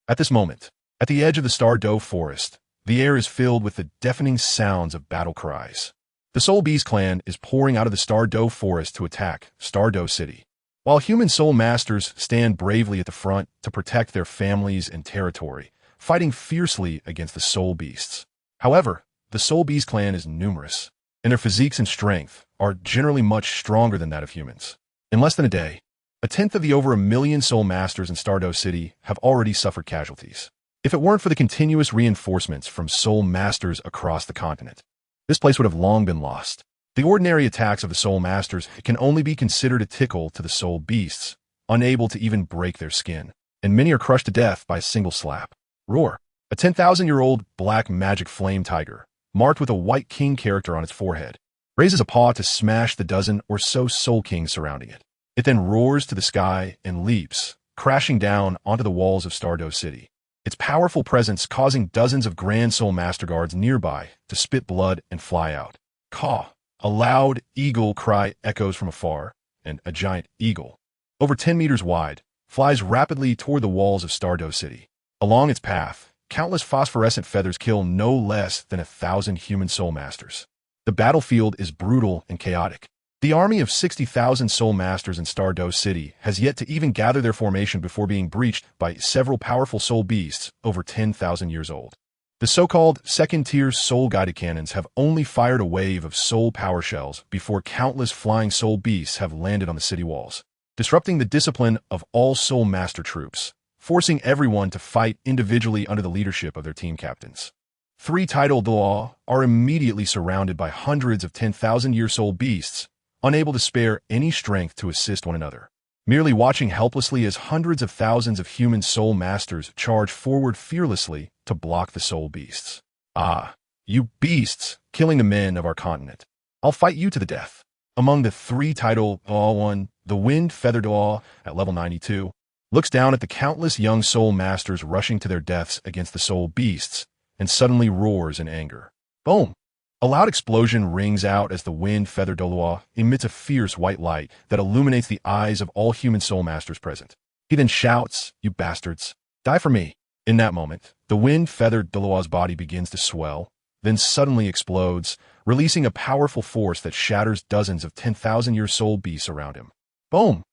At this moment, at the edge of the Stardow Forest, the air is filled with the deafening sounds of battle cries. The Soul Beast clan is pouring out of the Stardow Forest to attack Stardow City, while human soul masters stand bravely at the front to protect their families and territory, fighting fiercely against the soul beasts. However, the Soul Beast clan is numerous, and their physiques and strength are generally much stronger than that of humans. In less than a day, a tenth of the over 1 million soul masters in Stardow City have already suffered casualties. If it weren't for the continuous reinforcements from soul masters across the continent, this place would have long been lost. The ordinary attacks of the soul masters can only be considered a tickle to the soul beasts, unable to even break their skin, and many are crushed to death by a single slap. Roar. A 10,000-year-old black magic flame tiger, marked with a white king character on its forehead, raises a paw to smash the dozen or so soul kings surrounding it. It then roars to the sky and leaps, crashing down onto the walls of Stardow City, its powerful presence causing dozens of Grand Soul Master Guards nearby to spit blood and fly out. Caw. A loud eagle cry echoes from afar, and a giant eagle, over 10 meters wide, flies rapidly toward the walls of Stardow City. Along its path, countless phosphorescent feathers kill no less than 1,000 human soul masters. The battlefield is brutal and chaotic. The army of 60,000 soul masters in Stardow City has yet to even gather their formation before being breached by several powerful soul beasts over 10,000 years old. The so-called second-tier soul-guided cannons have only fired a wave of soul power shells before countless flying soul beasts have landed on the city walls, disrupting the discipline of all soul master troops, forcing everyone to fight individually under the leadership of their team captains. 3 tidal Douluo are immediately surrounded by hundreds of 10,000-year soul beasts, unable to spare any strength to assist one another, merely watching helplessly as hundreds of thousands of human soul masters charge forward fearlessly to block the soul beasts. Ah, you beasts, killing the men of our continent. I'll fight you to the death. Among the 3 tidal Douluo, one, the Wind Feather Douluo at level 92, looks down at the countless young soul masters rushing to their deaths against the soul beasts, and suddenly roars in anger. Boom! A loud explosion rings out as the Wind Feather Douluo emits a fierce white light that illuminates the eyes of all human soul masters present. He then shouts, "You bastards, die for me." In that moment, the Wind Feather Douluo's body begins to swell, then suddenly explodes, releasing a powerful force that shatters dozens of 10,000-year soul beasts around him. Boom!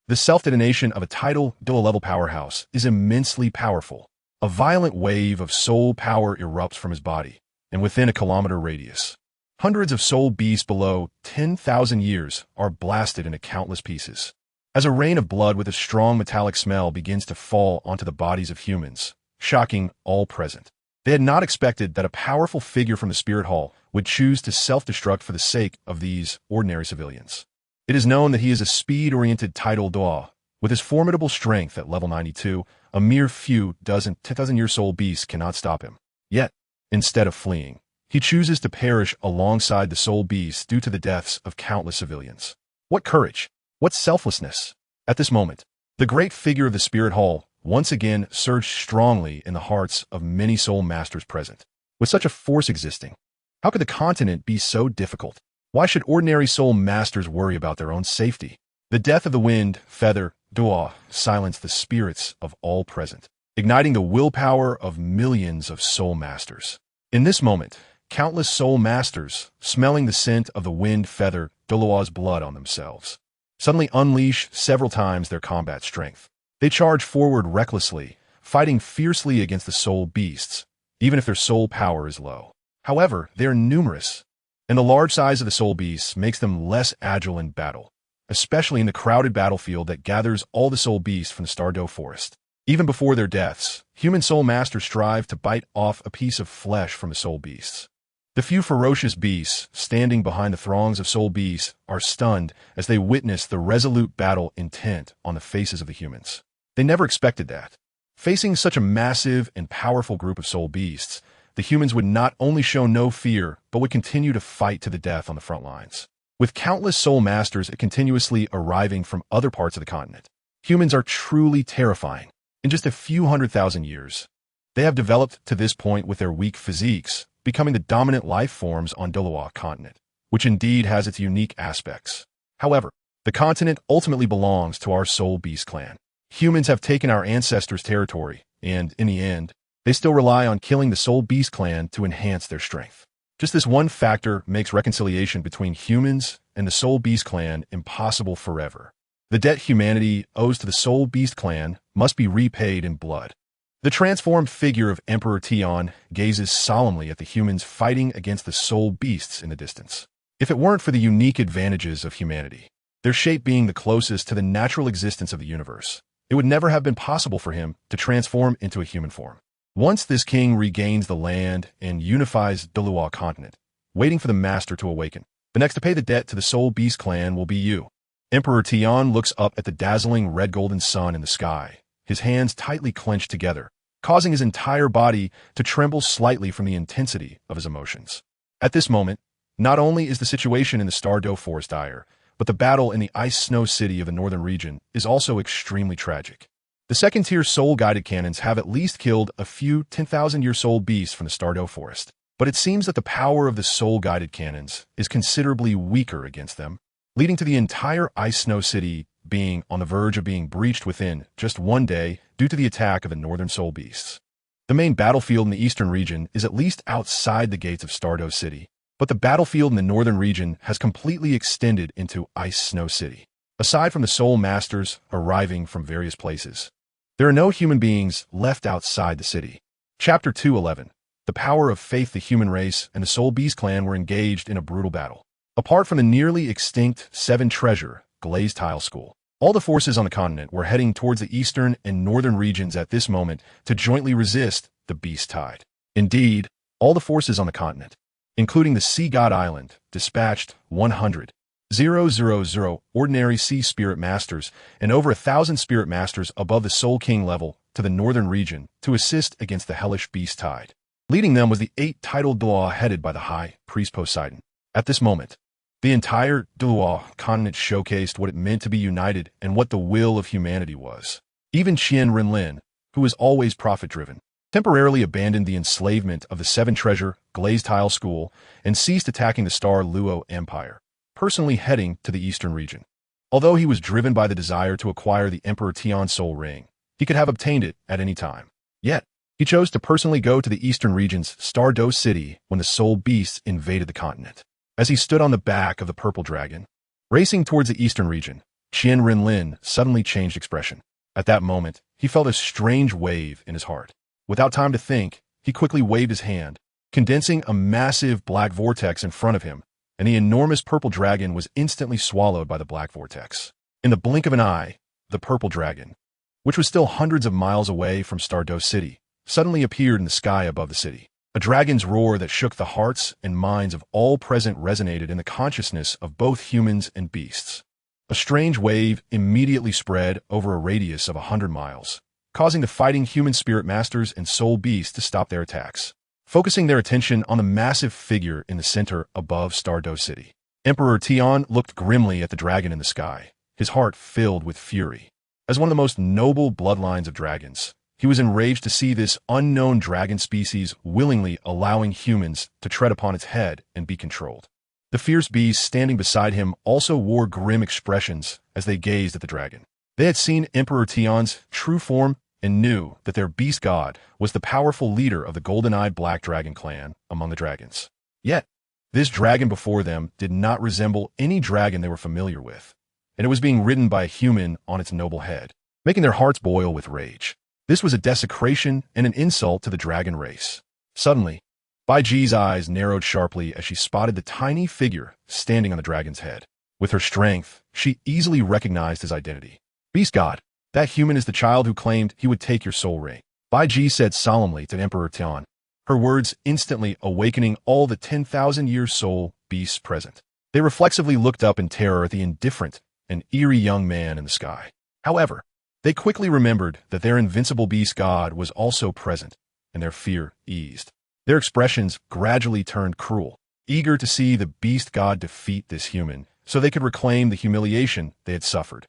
The self-detonation of a tidal Douluo-level powerhouse is immensely powerful. A violent wave of soul power erupts from his body, and within a kilometer radius, hundreds of soul beasts below 10,000 years are blasted into countless pieces. As a rain of blood with a strong metallic smell begins to fall onto the bodies of humans, shocking all present. They had not expected that a powerful figure from the Spirit Hall would choose to self-destruct for the sake of these ordinary civilians. It is known that he is a speed-oriented tidal Douluo. With his formidable strength at level 92, a mere few dozen 10,000-year soul beasts cannot stop him. Yet, instead of fleeing, he chooses to perish alongside the soul beasts due to the deaths of countless civilians. What courage! What selflessness! At this moment, the great figure of the Spirit Hall once again surged strongly in the hearts of many soul masters present. With such a force existing, how could the continent be so difficult? Why should ordinary soul masters worry about their own safety? The death of the wind, feather, Douluo silenced the spirits of all present, igniting the willpower of millions of soul masters. In this moment, countless soul masters, smelling the scent of the wind, feather, Douluo's blood on themselves, suddenly unleash several times their combat strength. They charge forward recklessly, fighting fiercely against the soul beasts, even if their soul power is low. However, they are numerous, and the large size of the soul beasts makes them less agile in battle, especially in the crowded battlefield that gathers all the soul beasts from the Douluo forest. Even before their deaths, human soul masters strive to bite off a piece of flesh from the soul beasts. The few ferocious beasts standing behind the throngs of soul beasts are stunned as they witness the resolute battle intent on the faces of the humans. They never expected that. Facing such a massive and powerful group of soul beasts, the humans would not only show no fear, but would continue to fight to the death on the front lines. With countless soul masters continuously arriving from other parts of the continent, humans are truly terrifying. In just a few 100,000 years, they have developed to this point with their weak physiques, becoming the dominant life forms on Douluo continent, which indeed has its unique aspects. However, the continent ultimately belongs to our soul beast clan. Humans have taken our ancestors' territory, and, in the end, they still rely on killing the soul beast clan to enhance their strength. Just this one factor makes reconciliation between humans and the soul beast clan impossible forever. The debt humanity owes to the soul beast clan must be repaid in blood. The transformed figure of Emperor Qian gazes solemnly at the humans fighting against the soul beasts in the distance. If it weren't for the unique advantages of humanity, their shape being the closest to the natural existence of the universe, it would never have been possible for him to transform into a human form. Once this king regains the land and unifies Douluo continent, waiting for the master to awaken, the next to pay the debt to the soul beast clan will be you. Emperor Qian looks up at the dazzling red golden sun in the sky, his hands tightly clenched together, causing his entire body to tremble slightly from the intensity of his emotions. At this moment, not only is the situation in the Douluo forest dire, but the battle in the ice-snow city of the northern region is also extremely tragic. The second-tier soul-guided cannons have at least killed a few 10,000-year soul beasts from the Douluo forest, but it seems that the power of the soul-guided cannons is considerably weaker against them, leading to the entire ice-snow city being on the verge of being breached within just one day due to the attack of the northern soul beasts. The main battlefield in the eastern region is at least outside the gates of Douluo city, but the battlefield in the northern region has completely extended into Ice-Snow City. Aside from the soul masters arriving from various places, there are no human beings left outside the city. Chapter 2:11. The power of faith. The human race and the soul beast clan were engaged in a brutal battle. Apart from the nearly extinct Seven Treasure Glazed Tile School, all the forces on the continent were heading towards the eastern and northern regions at this moment to jointly resist the beast tide. Indeed, all the forces on the continent, including the Sea God Island, dispatched 100,000 ordinary sea spirit masters and over 1,000 spirit masters above the Soul King level to the northern region to assist against the hellish beast tide. Leading them was the 8 titled Douluo headed by the High Priest Poseidon. At this moment, the entire Douluo continent showcased what it meant to be united and what the will of humanity was. Even Qian Renlin, who was always profit-driven, temporarily abandoned the enslavement of the Seven Treasure Glazed Tile School and ceased attacking the Luo Empire, personally heading to the eastern region. Although he was driven by the desire to acquire the Emperor Tian's soul ring, he could have obtained it at any time. Yet, he chose to personally go to the eastern region's Douluo city when the soul beasts invaded the continent. As he stood on the back of the purple dragon, racing towards the eastern region, Qian Renlin suddenly changed expression. At that moment, he felt a strange wave in his heart. Without time to think, he quickly waved his hand, condensing a massive black vortex in front of him, and the enormous purple dragon was instantly swallowed by the black vortex. In the blink of an eye, the purple dragon, which was still hundreds of miles away from Douluo city, suddenly appeared in the sky above the city. A dragon's roar that shook the hearts and minds of all present resonated in the consciousness of both humans and beasts. A strange wave immediately spread over a radius of 100 miles, causing the fighting human spirit masters and soul beasts to stop their attacks. focusing their attention on the massive figure in the center above Douluo City. Emperor Tian looked grimly at the dragon in the sky, his heart filled with fury. As one of the most noble bloodlines of dragons, he was enraged to see this unknown dragon species willingly allowing humans to tread upon its head and be controlled. The fierce beasts standing beside him also wore grim expressions as they gazed at the dragon. They had seen Emperor Tian's true form and knew that their beast god was the powerful leader of the golden-eyed black dragon clan among the dragons. Yet, this dragon before them did not resemble any dragon they were familiar with, and it was being ridden by a human on its noble head, making their hearts boil with rage. This was a desecration and an insult to the dragon race. Suddenly, Bai Ji's eyes narrowed sharply as she spotted the tiny figure standing on the dragon's head. With her strength, she easily recognized his identity. Beast God, that human is the child who claimed he would take your soul ring, Bai Ji said solemnly to Emperor Tian, her words instantly awakening all the 10,000-year soul beasts present. They reflexively looked up in terror at the indifferent and eerie young man in the sky. However, they quickly remembered that their invincible beast god was also present, and their fear eased. Their expressions gradually turned cruel, eager to see the beast god defeat this human so they could reclaim the humiliation they had suffered.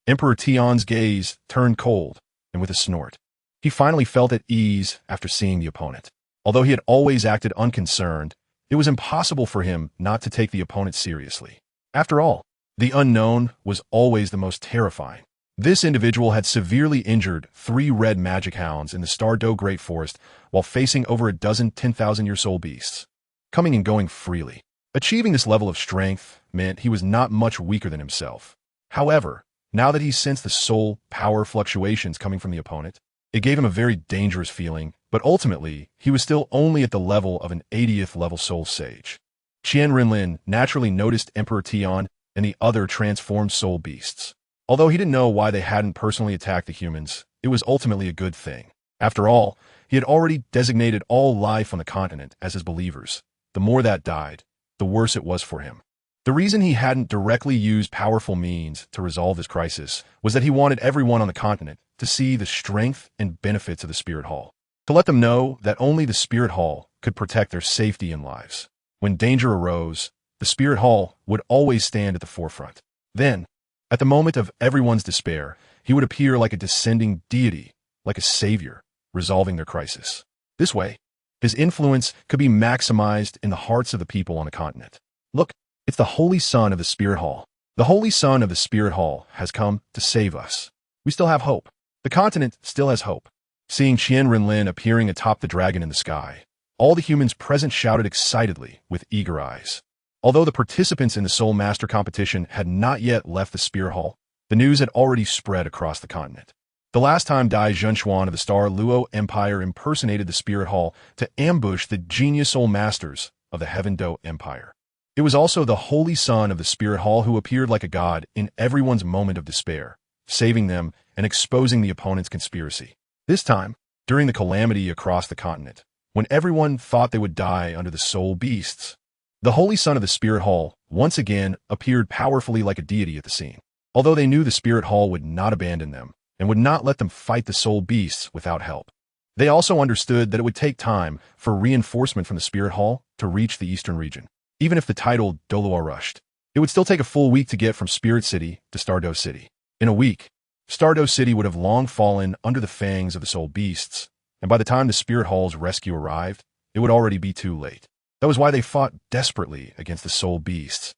Emperor Tian's gaze turned cold, and with a snort, he finally felt at ease after seeing the opponent. Although he had always acted unconcerned, it was impossible for him not to take the opponent seriously. After all, the unknown was always the most terrifying. This individual had severely injured 3 red magic hounds in the Douluo Great Forest while facing over a dozen 10,000-year soul beasts, coming and going freely. Achieving this level of strength meant he was not much weaker than himself. However, now that he sensed the soul power fluctuations coming from the opponent, it gave him a very dangerous feeling, but ultimately, he was still only at the level of an 80th level soul sage. Qian Renlin naturally noticed Emperor Tian and the other transformed soul beasts. Although he didn't know why they hadn't personally attacked the humans, it was ultimately a good thing. After all, he had already designated all life on the continent as his believers. The more that died, the worse it was for him. The reason he hadn't directly used powerful means to resolve this crisis was that he wanted everyone on the continent to see the strength and benefits of the Spirit Hall, to let them know that only the Spirit Hall could protect their safety and lives. When danger arose, the Spirit Hall would always stand at the forefront. Then, at the moment of everyone's despair, he would appear like a descending deity, like a savior, resolving their crisis. This way, his influence could be maximized in the hearts of the people on the continent. Look, it's the Holy Son of the Spirit Hall. The Holy Son of the Spirit Hall has come to save us. We still have hope. The continent still has hope. Seeing Qian Renlin appearing atop the dragon in the sky, all the humans present shouted excitedly with eager eyes. Although the participants in the Soul Master competition had not yet left the Spirit Hall, the news had already spread across the continent. The last time Dai Zhenxuan of the Luo Empire impersonated the Spirit Hall to ambush the genius Soul Masters of the Heaven Do Empire. It was also the Holy Son of the Spirit Hall who appeared like a god in everyone's moment of despair, saving them and exposing the opponent's conspiracy. This time, during the calamity across the continent, when everyone thought they would die under the soul beasts, the Holy Son of the Spirit Hall once again appeared powerfully like a deity at the scene. Although they knew the Spirit Hall would not abandon them and would not let them fight the soul beasts without help, they also understood that it would take time for reinforcement from the Spirit Hall to reach the eastern region. Even if the title Douluo rushed, it would still take a full week to get from Spirit City to Douluo City. In a week, Douluo City would have long fallen under the fangs of the soul beasts, and by the time the Spirit Hall's rescue arrived, it would already be too late. That was why they fought desperately against the soul beasts,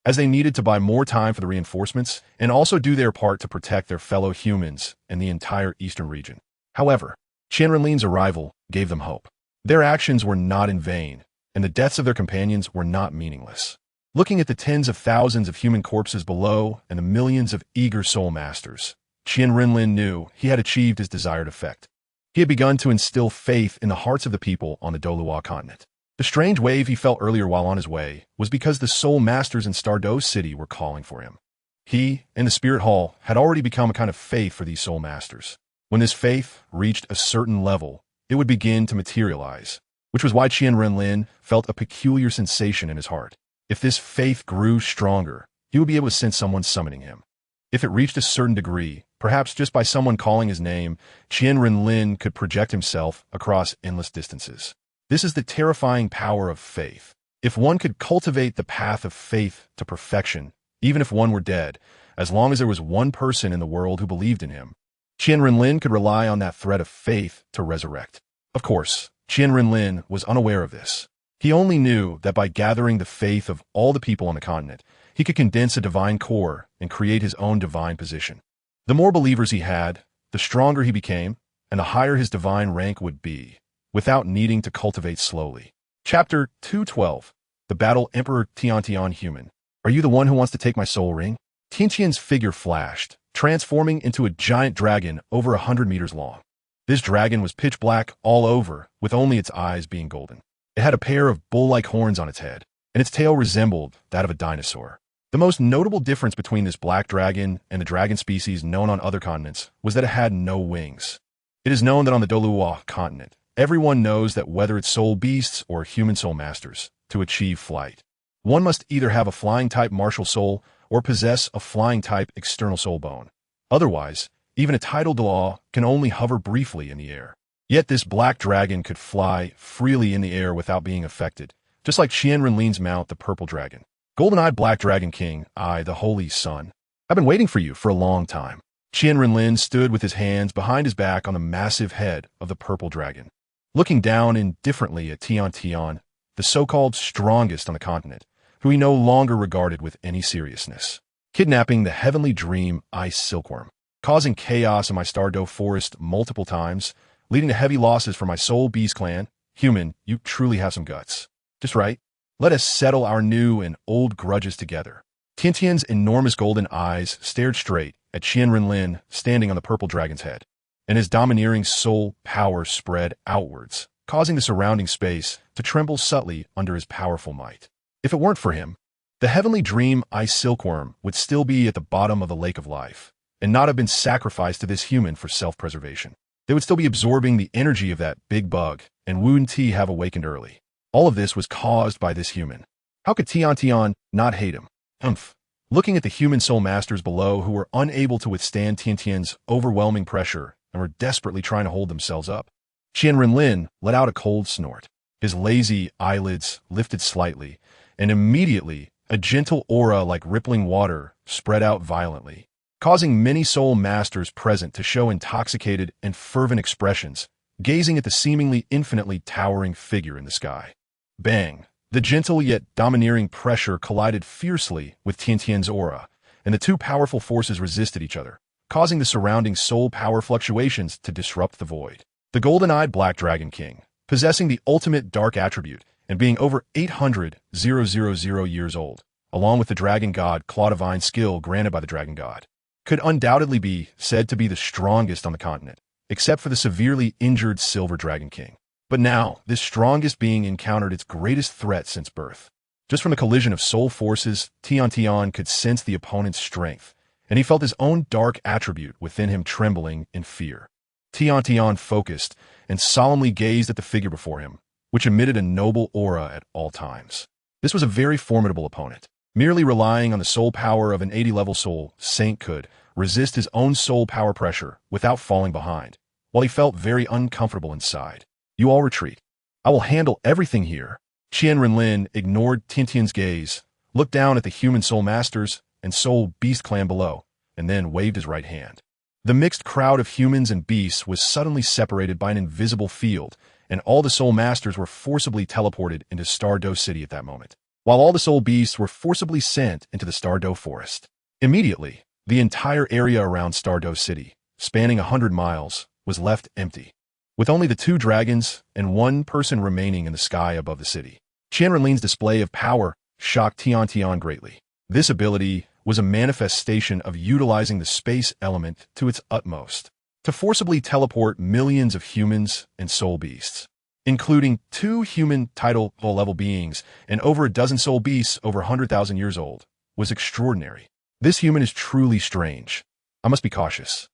as they needed to buy more time for the reinforcements and also do their part to protect their fellow humans and the entire eastern region. However, Qian Renlin's arrival gave them hope. Their actions were not in vain, and the deaths of their companions were not meaningless. Looking at the tens of thousands of human corpses below and the millions of eager soul masters, Qian Renlin knew he had achieved his desired effect. He had begun to instill faith in the hearts of the people on the Douluo continent. The strange wave he felt earlier while on his way was because the soul masters in Douluo City were calling for him. He and the Spirit Hall had already become a kind of faith for these soul masters. When this faith reached a certain level, it would begin to materialize, which was why Qian Renlin felt a peculiar sensation in his heart. If this faith grew stronger, he would be able to sense someone summoning him. If it reached a certain degree, perhaps just by someone calling his name, Qian Renlin could project himself across endless distances. This is the terrifying power of faith. If one could cultivate the path of faith to perfection, even if one were dead, as long as there was one person in the world who believed in him, Qian Renlin could rely on that thread of faith to resurrect. Of course, Qian Renlin was unaware of this. He only knew that by gathering the faith of all the people on the continent, he could condense a divine core and create his own divine position. The more believers he had, the stronger he became, and the higher his divine rank would be, without needing to cultivate slowly. Chapter 212. The Battle Emperor Tian Human. Are you the one who wants to take my soul ring? Tian's figure flashed, transforming into a giant dragon over 100 meters long. This dragon was pitch black all over, with only its eyes being golden. It had a pair of bull-like horns on its head, and its tail resembled that of a dinosaur. The most notable difference between this black dragon and the dragon species known on other continents was that it had no wings. It is known that on the Douluo continent, everyone knows that whether it's soul beasts or human soul masters, to achieve flight, one must either have a flying-type martial soul or possess a flying-type external soul bone. Otherwise, even a titled Douluo can only hover briefly in the air. Yet this black dragon could fly freely in the air without being affected, just like Qian Renlin's mount, the purple dragon. Golden-eyed Black Dragon King, I, the Holy Son. I've been waiting for you for a long time. Qian Renlin stood with his hands behind his back on the massive head of the purple dragon, looking down indifferently at Tian, the so-called strongest on the continent, who he no longer regarded with any seriousness. Kidnapping the heavenly dream ice silkworm, causing chaos in my Stardow forest multiple times, leading to heavy losses for my soul beast clan. Human, you truly have some guts. Just right. Let us settle our new and old grudges together. Tian's enormous golden eyes stared straight at Qian Renlin standing on the purple dragon's head, and his domineering soul power spread outwards, causing the surrounding space to tremble subtly under his powerful might. If it weren't for him, the heavenly dream ice silkworm would still be at the bottom of the lake of life, and not have been sacrificed to this human for self-preservation. They would still be absorbing the energy of that big bug, and Wu and Ti have awakened early. All of this was caused by this human. How could Tian not hate him? Looking at the human soul masters below who were unable to withstand Tian's overwhelming pressure and were desperately trying to hold themselves up, Qian Renlin let out a cold snort. His lazy eyelids lifted slightly, and immediately a gentle aura like rippling water spread out violently, causing many soul masters present to show intoxicated and fervent expressions, gazing at the seemingly infinitely towering figure in the sky. Bang! The gentle yet domineering pressure collided fiercely with Tian's aura, and the two powerful forces resisted each other, causing the surrounding soul power fluctuations to disrupt the void. The golden-eyed Black Dragon King, possessing the ultimate dark attribute and being over 800,000 years old, along with the Dragon God Claw Divine skill granted by the Dragon God, could undoubtedly be said to be the strongest on the continent, except for the severely injured Silver Dragon King. But now, this strongest being encountered its greatest threat since birth. Just from the collision of soul forces, Tian could sense the opponent's strength, and he felt his own dark attribute within him trembling in fear. Tian focused and solemnly gazed at the figure before him, which emitted a noble aura at all times. This was a very formidable opponent. Merely relying on the soul power of an 80-level soul, Saint could resist his own soul power pressure without falling behind, while he felt very uncomfortable inside. You all retreat. I will handle everything here. Qian Renlin ignored Tian's gaze, looked down at the human soul masters and soul beast clan below, and then waved his right hand. The mixed crowd of humans and beasts was suddenly separated by an invisible field, and all the soul masters were forcibly teleported into Stardow City at that moment, while all the soul beasts were forcibly sent into the Stardow Forest. Immediately, the entire area around Stardow City, spanning 100 miles, was left empty, with only the two dragons and one person remaining in the sky above the city. Qian Renlin's display of power shocked Tian greatly. This ability was a manifestation of utilizing the space element to its utmost, to forcibly teleport millions of humans and soul beasts, including 2 human title-level beings and over a dozen soul beasts over 100,000 years old, was extraordinary. This human is truly strange. I must be cautious.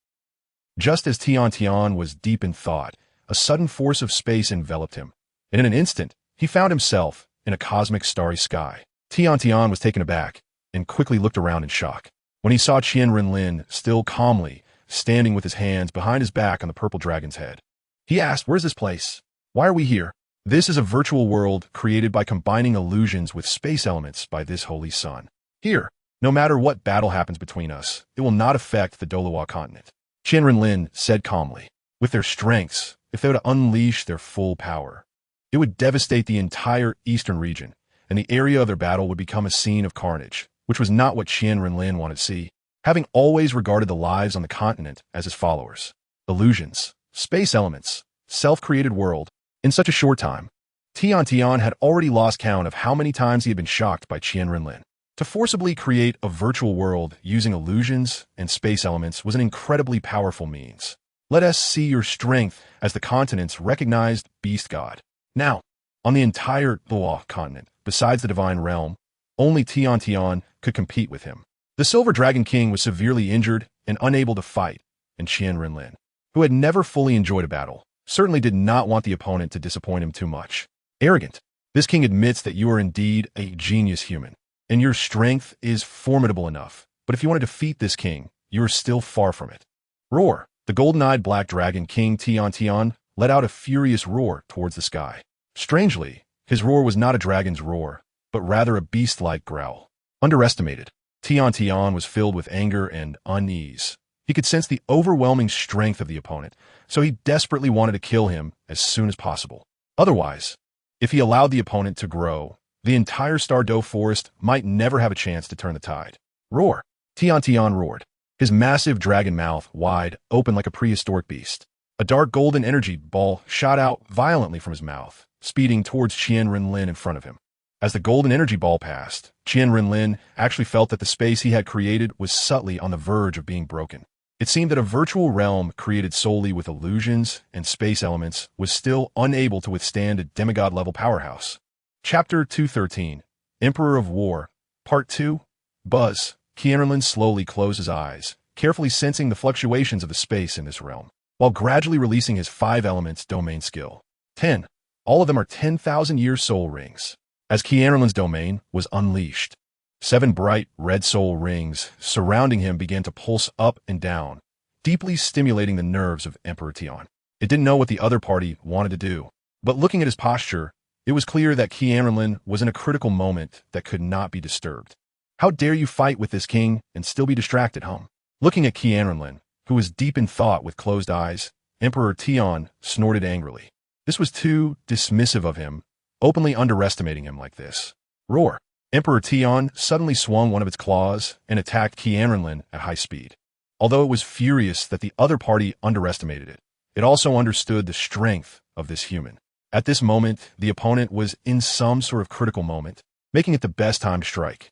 Just as Tian was deep in thought, a sudden force of space enveloped him, and in an instant, he found himself in a cosmic starry sky. Tian was taken aback and quickly looked around in shock when he saw Qian Renlin still calmly standing with his hands behind his back on the purple dragon's head. He asked, "Where's this place? Why are we here?" This is a virtual world created by combining illusions with space elements by this holy sun. Here, no matter what battle happens between us, it will not affect the Douluo continent. Qian Renlin said calmly. With their strengths, if they were to unleash their full power, it would devastate the entire eastern region, and the area of their battle would become a scene of carnage, which was not what Qian Renlin wanted to see, having always regarded the lives on the continent as his followers. Illusions, space elements, self-created world. In such a short time, Tian had already lost count of how many times he had been shocked by Qian Renlin. To forcibly create a virtual world using illusions and space elements was an incredibly powerful means. Let us see your strength as the continent's recognized beast god. Now, on the entire Douluo continent, besides the divine realm, only Tian could compete with him. The Silver Dragon King was severely injured and unable to fight, and Qian Renlin, who had never fully enjoyed a battle, certainly did not want the opponent to disappoint him too much. Arrogant, this king admits that you are indeed a genius human, and your strength is formidable enough, but if you want to defeat this king, you are still far from it. Roar! The golden-eyed black dragon King Tian let out a furious roar towards the sky. Strangely, his roar was not a dragon's roar, but rather a beast-like growl. Underestimated, Tian was filled with anger and unease. He could sense the overwhelming strength of the opponent, so he desperately wanted to kill him as soon as possible. Otherwise, if he allowed the opponent to grow, the entire Stardew forest might never have a chance to turn the tide. Roar! Tian roared, his massive dragon mouth wide open like a prehistoric beast. A dark golden energy ball shot out violently from his mouth, speeding towards Qian Renlin in front of him. As the golden energy ball passed, Qian Renlin actually felt that the space he had created was subtly on the verge of being broken. It seemed that a virtual realm created solely with illusions and space elements was still unable to withstand a demigod-level powerhouse. Chapter 213, Emperor of War, Part 2, Buzz. QianRenlin slowly closed his eyes, carefully sensing the fluctuations of the space in this realm, while gradually releasing his 5 elements domain skill. 10. All of them are 10,000-year soul rings. As QianRenlin's domain was unleashed, 7 bright red soul rings surrounding him began to pulse up and down, deeply stimulating the nerves of Emperor Tian. It didn't know what the other party wanted to do, but looking at his posture, it was clear that QianRenlin was in a critical moment that could not be disturbed. How dare you fight with this king and still be distracted, Looking at QianRenlin, who was deep in thought with closed eyes, Emperor Tian snorted angrily. This was too dismissive of him, openly underestimating him like this. Roar! Emperor Tian suddenly swung one of its claws and attacked QianRenlin at high speed. Although it was furious that the other party underestimated it, it also understood the strength of this human. At this moment, the opponent was in some sort of critical moment, making it the best time to strike.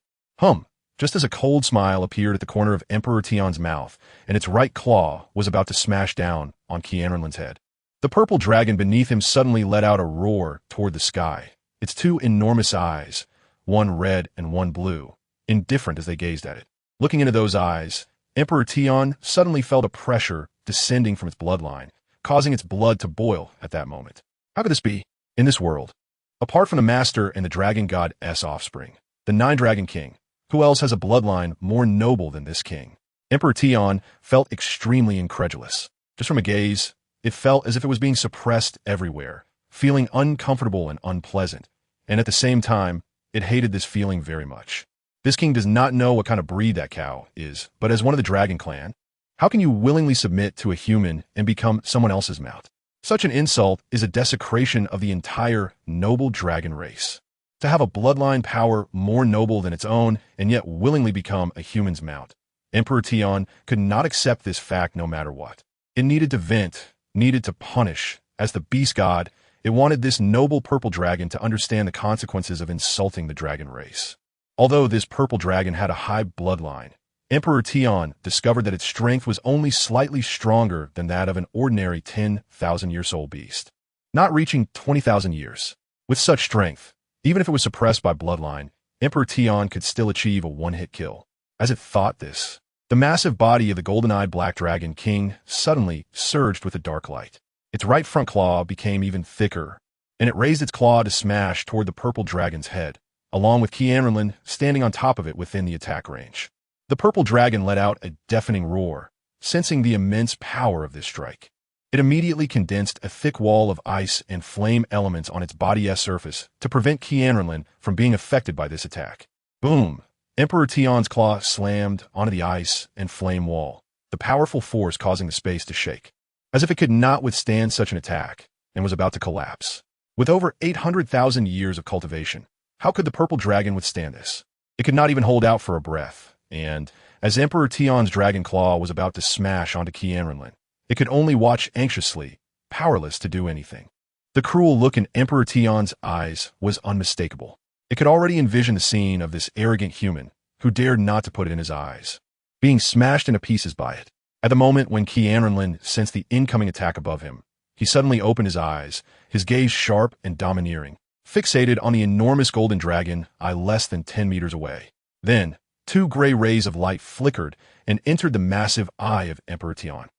Just as a cold smile appeared at the corner of Emperor Tian's mouth, and its right claw was about to smash down on QianRenlin's head. The purple dragon beneath him suddenly let out a roar toward the sky, its 2 enormous eyes, one red and one blue, indifferent as they gazed at it. Looking into those eyes, Emperor Tian suddenly felt a pressure descending from its bloodline, causing its blood to boil at that moment. How could this be? In this world, apart from the master and the dragon god's offspring, the 9 Dragon King, who else has a bloodline more noble than this king? Emperor Tian felt extremely incredulous. Just from a gaze, it felt as if it was being suppressed everywhere, feeling uncomfortable and unpleasant, and at the same time, it hated this feeling very much. This king does not know what kind of breed that cow is, but as one of the dragon clan, how can you willingly submit to a human and become someone else's mount? Such an insult is a desecration of the entire noble dragon race. To have a bloodline power more noble than its own and yet willingly become a human's mount. Emperor Tian could not accept this fact no matter what. It needed to vent, needed to punish. As the beast god, it wanted this noble purple dragon to understand the consequences of insulting the dragon race. Although this purple dragon had a high bloodline, Emperor Tian discovered that its strength was only slightly stronger than that of an ordinary 10,000-year soul beast, not reaching 20,000 years. With such strength, even if it was suppressed by bloodline, Emperor Tian could still achieve a one-hit kill. As it thought this, the massive body of the golden-eyed black dragon king suddenly surged with a dark light. Its right front claw became even thicker, and it raised its claw to smash toward the purple dragon's head, along with QianRenlin standing on top of it within the attack range. The purple dragon let out a deafening roar, sensing the immense power of this strike. It immediately condensed a thick wall of ice and flame elements on its body's surface to prevent QianRenlin from being affected by this attack. Boom! Emperor Tian's claw slammed onto the ice and flame wall, the powerful force causing the space to shake, as if it could not withstand such an attack and was about to collapse. With over 800,000 years of cultivation, how could the purple dragon withstand this? It could not even hold out for a breath, and as Emperor Tian's dragon claw was about to smash onto QianRenlin, it could only watch anxiously, powerless to do anything. The cruel look in Emperor Tian's eyes was unmistakable. It could already envision the scene of this arrogant human who dared not to put it in his eyes, being smashed into pieces by it. At the moment when QianRenlin sensed the incoming attack above him, he suddenly opened his eyes, his gaze sharp and domineering, fixated on the enormous golden dragon less than 10 meters away. Then, two gray rays of light flickered and entered the massive eye of Emperor Tian.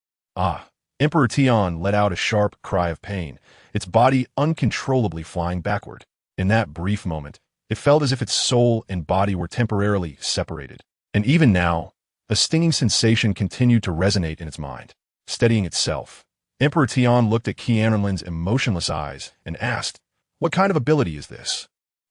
Emperor Tian let out a sharp cry of pain, its body uncontrollably flying backward. In that brief moment, it felt as if its soul and body were temporarily separated. And even now, a stinging sensation continued to resonate in its mind. Steadying itself, Emperor Tian looked at QianRenlin's emotionless eyes and asked, "What kind of ability is this?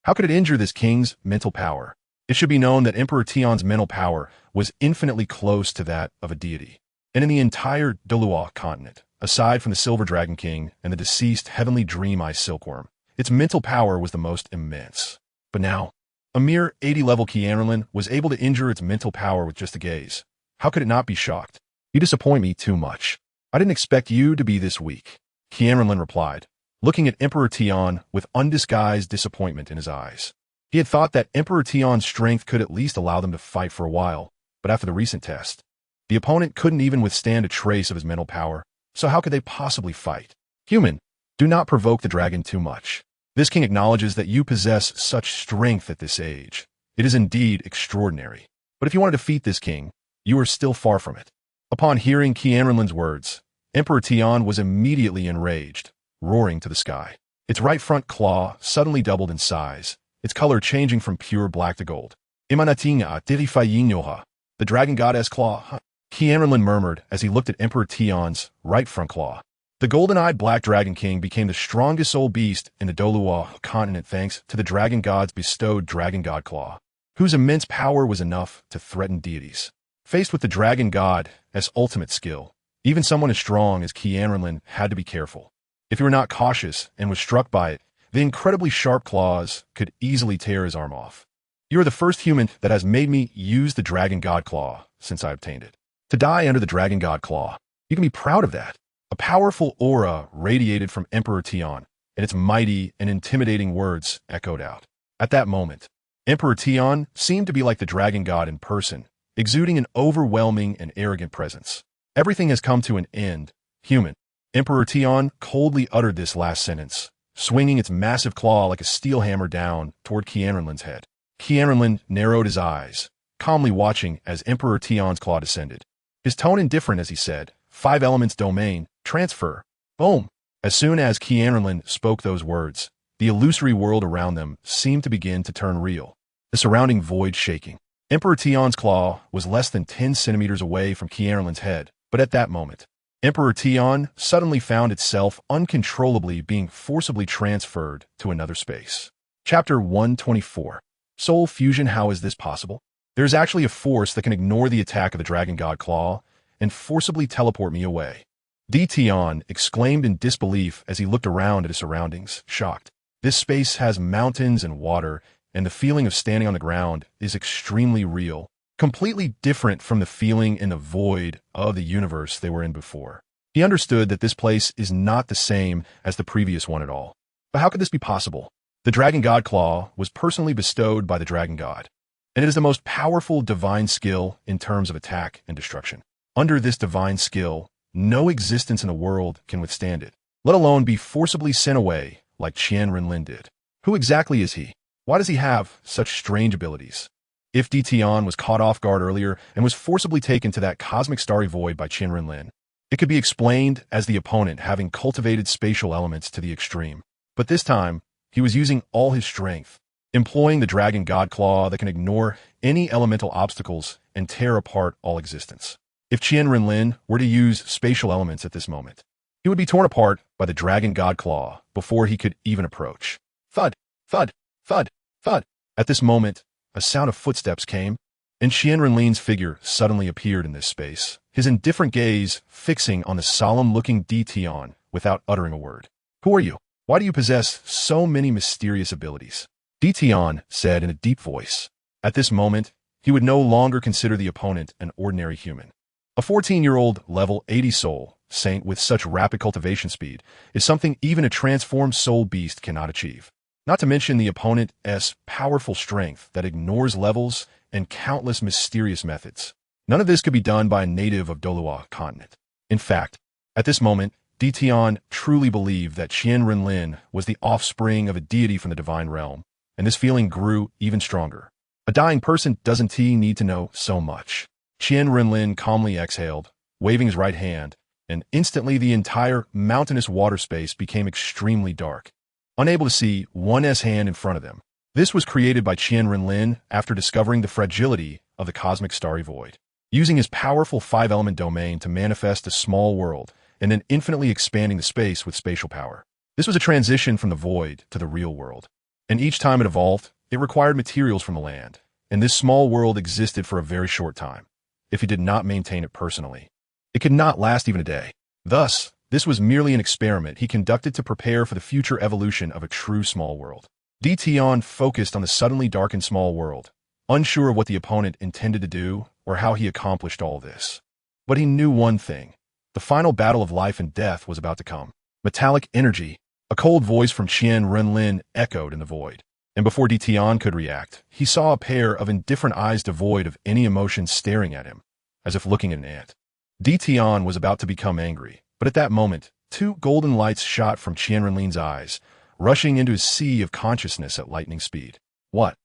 How could it injure this king's mental power?" It should be known that Emperor Tian's mental power was infinitely close to that of a deity. And in the entire Douluo continent, aside from the Silver Dragon King and the deceased Heavenly Dream Eye Silkworm, its mental power was the most immense. But now, a mere 80-level QianRenlin was able to injure its mental power with just a gaze. How could it not be shocked? "You disappoint me too much. I didn't expect you to be this weak," QianRenlin replied, looking at Emperor Tian with undisguised disappointment in his eyes. He had thought that Emperor Tian's strength could at least allow them to fight for a while, but after the recent test, the opponent couldn't even withstand a trace of his mental power, so how could they possibly fight? "Human, do not provoke the dragon too much. This king acknowledges that you possess such strength at this age. It is indeed extraordinary. But if you want to defeat this king, you are still far from it." Upon hearing QianRenlin's words, Emperor Tian was immediately enraged, roaring to the sky. Its right front claw suddenly doubled in size, its color changing from pure black to gold. "Imanatinga dirifayinyoha, the dragon goddess claw," QianRenlin murmured as he looked at Emperor Tian's right front claw. The golden-eyed Black Dragon King became the strongest soul beast in the Douluo continent thanks to the dragon god's bestowed Dragon God Claw, whose immense power was enough to threaten deities. Faced with the dragon god as ultimate skill, even someone as strong as QianRenlin had to be careful. If he were not cautious and was struck by it, the incredibly sharp claws could easily tear his arm off. "You are the first human that has made me use the Dragon God Claw since I obtained it. To die under the Dragon God Claw, you can be proud of that." A powerful aura radiated from Emperor Tian, and its mighty and intimidating words echoed out. At that moment, Emperor Tian seemed to be like the dragon god in person, exuding an overwhelming and arrogant presence. "Everything has come to an end, human." Emperor Tian coldly uttered this last sentence, swinging its massive claw like a steel hammer down toward QianRenlin's head. QianRenlin narrowed his eyes, calmly watching as Emperor Tian's claw descended. His tone indifferent as he said, "5 elements domain, transfer." Boom! As soon as QianRenlin spoke those words, the illusory world around them seemed to begin to turn real, the surrounding void shaking. Emperor Tian's claw was less than 10 centimeters away from QianRenlin's head, but at that moment, Emperor Tian suddenly found itself uncontrollably being forcibly transferred to another space. Chapter 124. Soul Fusion. How is this possible? There is actually a force that can ignore the attack of the Dragon God Claw and forcibly teleport me away. Tian exclaimed in disbelief as he looked around at his surroundings, shocked. This space has mountains and water, and the feeling of standing on the ground is extremely real, completely different from the feeling in the void of the universe they were in before. He understood that this place is not the same as the previous one at all. But how could this be possible? The Dragon God Claw was personally bestowed by the Dragon God, and it is the most powerful divine skill in terms of attack and destruction. Under this divine skill, no existence in the world can withstand it, let alone be forcibly sent away like Qian Renlin did. Who exactly is he? Why does he have such strange abilities? If Tian was caught off guard earlier and was forcibly taken to that cosmic starry void by Qian Renlin, it could be explained as the opponent having cultivated spatial elements to the extreme. But this time, he was using all his strength, employing the Dragon God Claw that can ignore any elemental obstacles and tear apart all existence. If Qian Renlin were to use spatial elements at this moment, He would be torn apart by the dragon god claw before he could even approach. Thud, thud, thud, thud. At this moment, a sound of footsteps came, and Qian Renlin's figure suddenly appeared in this space, his indifferent gaze fixing on the solemn-looking Tian without uttering a word. Who are you? Why do you possess so many mysterious abilities? Tian said in a deep voice. At this moment, he would no longer consider the opponent an ordinary human. A 14-year-old level 80 soul saint with such rapid cultivation speed is something even a transformed soul beast cannot achieve. Not to mention the opponent's powerful strength that ignores levels and countless mysterious methods. None of this could be done by a native of Douluo continent. In fact, at this moment, Tian truly believed that Qian Renlin was the offspring of a deity from the divine realm, and this feeling grew even stronger. A dying person doesn't need to know so much. Qian Renlin calmly exhaled, waving his right hand, and instantly the entire mountainous water space became extremely dark, unable to see one's hand in front of them. This was created by Qian Renlin after discovering the fragility of the cosmic starry void, using his powerful 5-element domain to manifest a small world, and then infinitely expanding the space with spatial power. This was a transition from the void to the real world, and each time it evolved, it required materials from the land, and this small world existed for a very short time. If he did not maintain it personally, it could not last even a day. Thus, this was merely an experiment he conducted to prepare for the future evolution of a true small world. Tian focused on the suddenly darkened small world, unsure of what the opponent intended to do or how he accomplished all this. But he knew one thing. The final battle of life and death was about to come. Metallic energy. A cold voice from Qian Renlin echoed in the void. And before Tian could react, he saw a pair of indifferent eyes devoid of any emotion staring at him, as if looking at an ant. Tian was about to become angry, but at that moment, two golden lights shot from Qian Renlin's eyes, rushing into his sea of consciousness at lightning speed. What?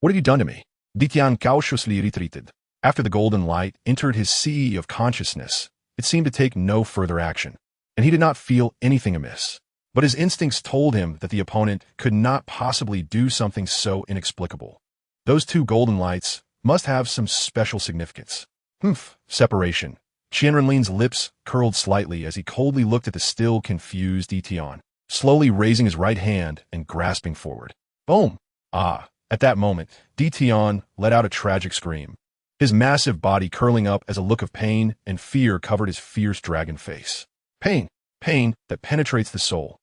What have you done to me? Tian cautiously retreated. After the golden light entered his sea of consciousness, it seemed to take no further action, and he did not feel anything amiss. But his instincts told him that the opponent could not possibly do something so inexplicable. Those two golden lights must have some special significance. Separation. Qian Renlin's lips curled slightly as he coldly looked at the still confused Tian, slowly raising his right hand and grasping forward. Boom! At that moment, Tian let out a tragic scream, his massive body curling up as a look of pain and fear covered his fierce dragon face. Pain that penetrates the soul.